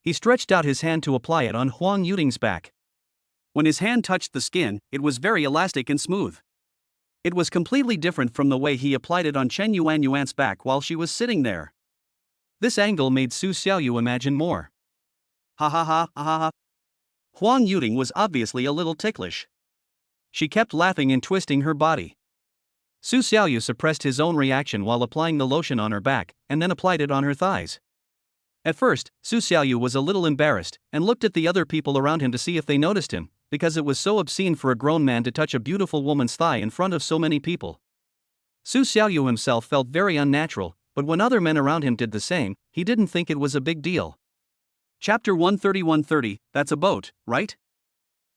He stretched out his hand to apply it on Huang Yuting's back. When his hand touched the skin, it was very elastic and smooth. It was completely different from the way he applied it on Chen Yuan's back while she was sitting there. This angle made Su Xiaoyu imagine more. Ha ha ha ha ha ha. Huang Yuting was obviously a little ticklish. She kept laughing and twisting her body. Su Xiaoyu suppressed his own reaction while applying the lotion on her back, and then applied it on her thighs. At first, Su Xiaoyu was a little embarrassed, and looked at the other people around him to see if they noticed him, because it was so obscene for a grown man to touch a beautiful woman's thigh in front of so many people. Su Xiaoyu himself felt very unnatural, but when other men around him did the same, he didn't think it was a big deal. Chapter 130, that's a boat, right?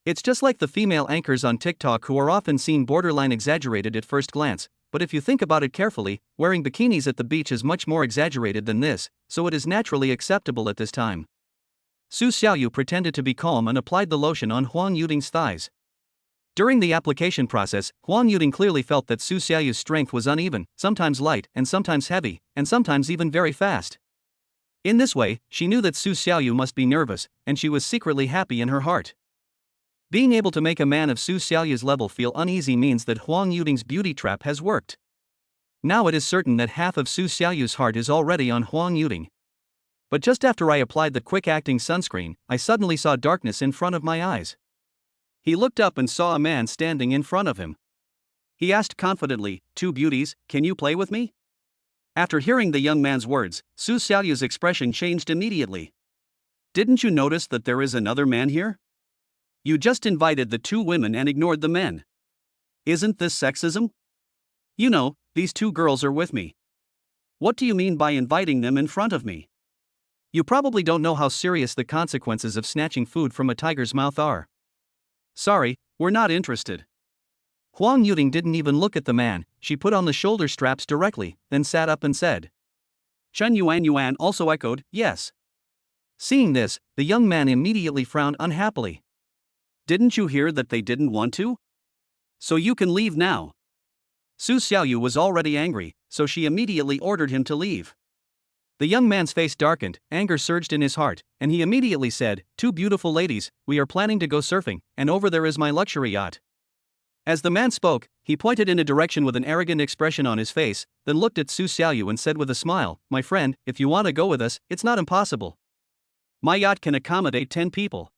It's just like the female anchors on TikTok who are often seen borderline exaggerated at first glance, but if you think about it carefully, wearing bikinis at the beach is much more exaggerated than this, so it is naturally acceptable at this time. Su Xiaoyu pretended to be calm and applied the lotion on Huang Yuting's thighs. During the application process, Huang Yuting clearly felt that Su Xiaoyu's strength was uneven, sometimes light and sometimes heavy, and sometimes even very fast. In this way, she knew that Su Xiaoyu must be nervous, and she was secretly happy in her heart. Being able to make a man of Su Xiaoyu's level feel uneasy means that Huang Yuting's beauty trap has worked. Now it is certain that half of Su Xiaoyu's heart is already on Huang Yuting. But just after I applied the quick-acting sunscreen, I suddenly saw darkness in front of my eyes. He looked up and saw a man standing in front of him. He asked confidently, "Two beauties, can you play with me?" After hearing the young man's words, Su Xiaoyu's expression changed immediately. "Didn't you notice that there is another man here? You just invited the two women and ignored the men. Isn't this sexism? You know, these two girls are with me. What do you mean by inviting them in front of me? You probably don't know how serious the consequences of snatching food from a tiger's mouth are. Sorry, we're not interested." Huang Yuting didn't even look at the man. She put on the shoulder straps directly, then sat up and said. Chen Yuan also echoed, "Yes." Seeing this, the young man immediately frowned unhappily. "Didn't you hear that they didn't want to? So you can leave now." Su Xiaoyu was already angry, so she immediately ordered him to leave. The young man's face darkened, anger surged in his heart, and he immediately said, "Two beautiful ladies, we are planning to go surfing, and over there is my luxury yacht." As the man spoke, he pointed in a direction with an arrogant expression on his face, then looked at Su Xiaoyu and said with a smile, "My friend, if you want to go with us, it's not impossible. My yacht can accommodate 10 people.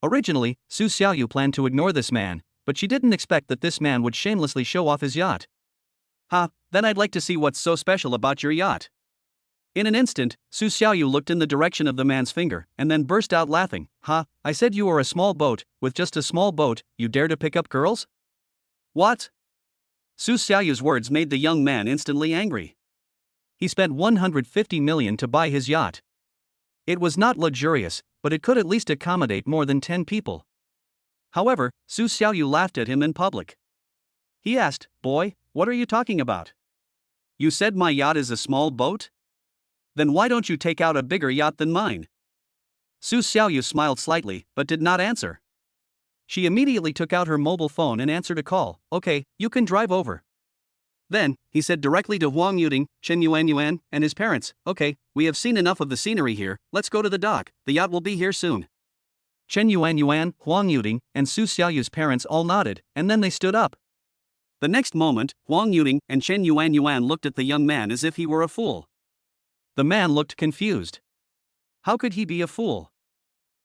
Originally, Su Xiaoyu planned to ignore this man, but she didn't expect that this man would shamelessly show off his yacht. Then I'd like to see what's so special about your yacht." In an instant, Su Xiaoyu looked in the direction of the man's finger, and then burst out laughing. I said you were a small boat, with just a small boat, you dare to pick up girls? What? Su Xiaoyu's words made the young man instantly angry. He spent 150 million to buy his yacht. It was not luxurious, but it could at least accommodate more than 10 people. However, Su Xiaoyu laughed at him in public. He asked, "Boy, what are you talking about? You said my yacht is a small boat? Then why don't you take out a bigger yacht than mine?" Su Xiaoyu smiled slightly, but did not answer. She immediately took out her mobile phone and answered a call. "Okay, you can drive over." Then, he said directly to Huang Yuting, Chen Yuan, and his parents, "Okay, we have seen enough of the scenery here, let's go to the dock, the yacht will be here soon." Chen Yuan, Huang Yuting, and Su Xiaoyu's parents all nodded, and then they stood up. The next moment, Huang Yuting and Chen Yuan looked at the young man as if he were a fool. The man looked confused. How could he be a fool?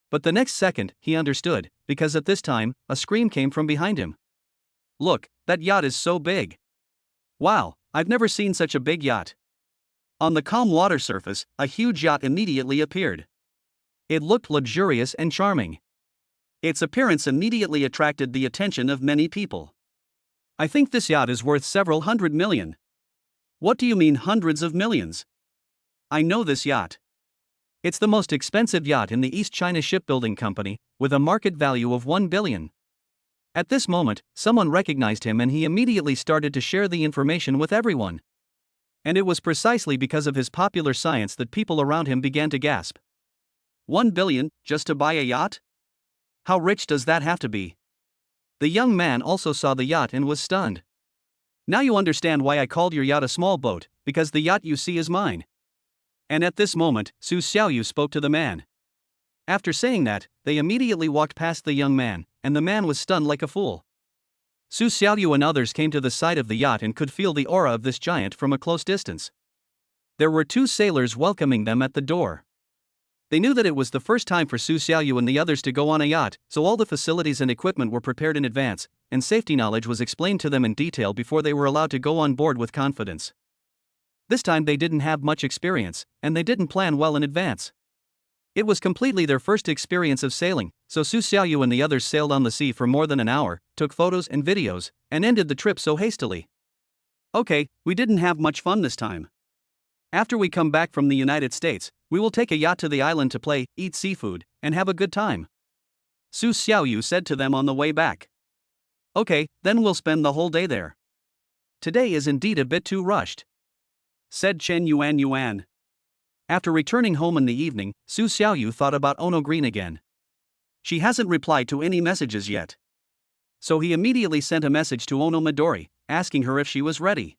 But the next second, he understood, because at this time, a scream came from behind him. "Look, that yacht is so big. Wow, I've never seen such a big yacht." On the calm water surface, a huge yacht immediately appeared. It looked luxurious and charming. Its appearance immediately attracted the attention of many people. "I think this yacht is worth several hundred million." "What do you mean hundreds of millions?" "I know this yacht. It's the most expensive yacht in the East China Shipbuilding Company, with a market value of 1 billion. At this moment, someone recognized him and he immediately started to share the information with everyone. And it was precisely because of his popular science that people around him began to gasp. 1 billion, just to buy a yacht? How rich does that have to be? The young man also saw the yacht and was stunned. "Now you understand why I called your yacht a small boat, because the yacht you see is mine." And at this moment, Su Xiaoyu spoke to the man. After saying that, they immediately walked past the young man, and the man was stunned like a fool. Su Xiaoyu and others came to the side of the yacht and could feel the aura of this giant from a close distance. There were two sailors welcoming them at the door. They knew that it was the first time for Su Xiaoyu and the others to go on a yacht, so all the facilities and equipment were prepared in advance, and safety knowledge was explained to them in detail before they were allowed to go on board with confidence. This time they didn't have much experience, and they didn't plan well in advance. It was completely their first experience of sailing, so Su Xiaoyu and the others sailed on the sea for more than an hour, took photos and videos, and ended the trip so hastily. Okay, we didn't have much fun this time. After we come back from the United States, we will take a yacht to the island to play, eat seafood, and have a good time. Su Xiaoyu said to them on the way back. Okay, then we'll spend the whole day there. Today is indeed a bit too rushed, said Chen Yuan. After returning home in the evening, Su Xiaoyu thought about Ono Green again. She hasn't replied to any messages yet. So he immediately sent a message to Ono Midori, asking her if she was ready.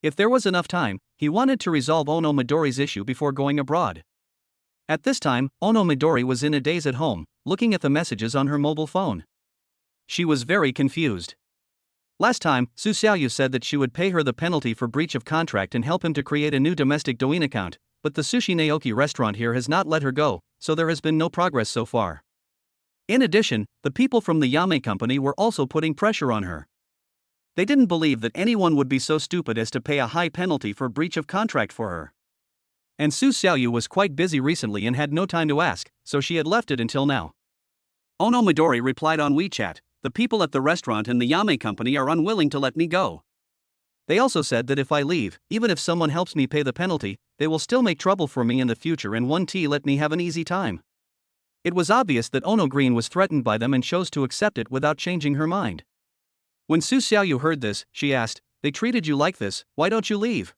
If there was enough time, he wanted to resolve Ono Midori's issue before going abroad. At this time, Ono Midori was in a daze at home, looking at the messages on her mobile phone. She was very confused. Last time, Su Xiaoyu said that she would pay her the penalty for breach of contract and help him to create a new domestic Douyin account, but the Sushi Naoki restaurant here has not let her go, so there has been no progress so far. In addition, the people from the Yame company were also putting pressure on her. They didn't believe that anyone would be so stupid as to pay a high penalty for breach of contract for her. And Su Xiaoyu was quite busy recently and had no time to ask, so she had left it until now. Ono Midori replied on WeChat, "The people at the restaurant and the Yame company are unwilling to let me go. They also said that if I leave, even if someone helps me pay the penalty, they will still make trouble for me in the future and won't let me have an easy time." It was obvious that Ono Green was threatened by them and chose to accept it without changing her mind. When Su Xiaoyu heard this, she asked, "They treated you like this, why don't you leave?"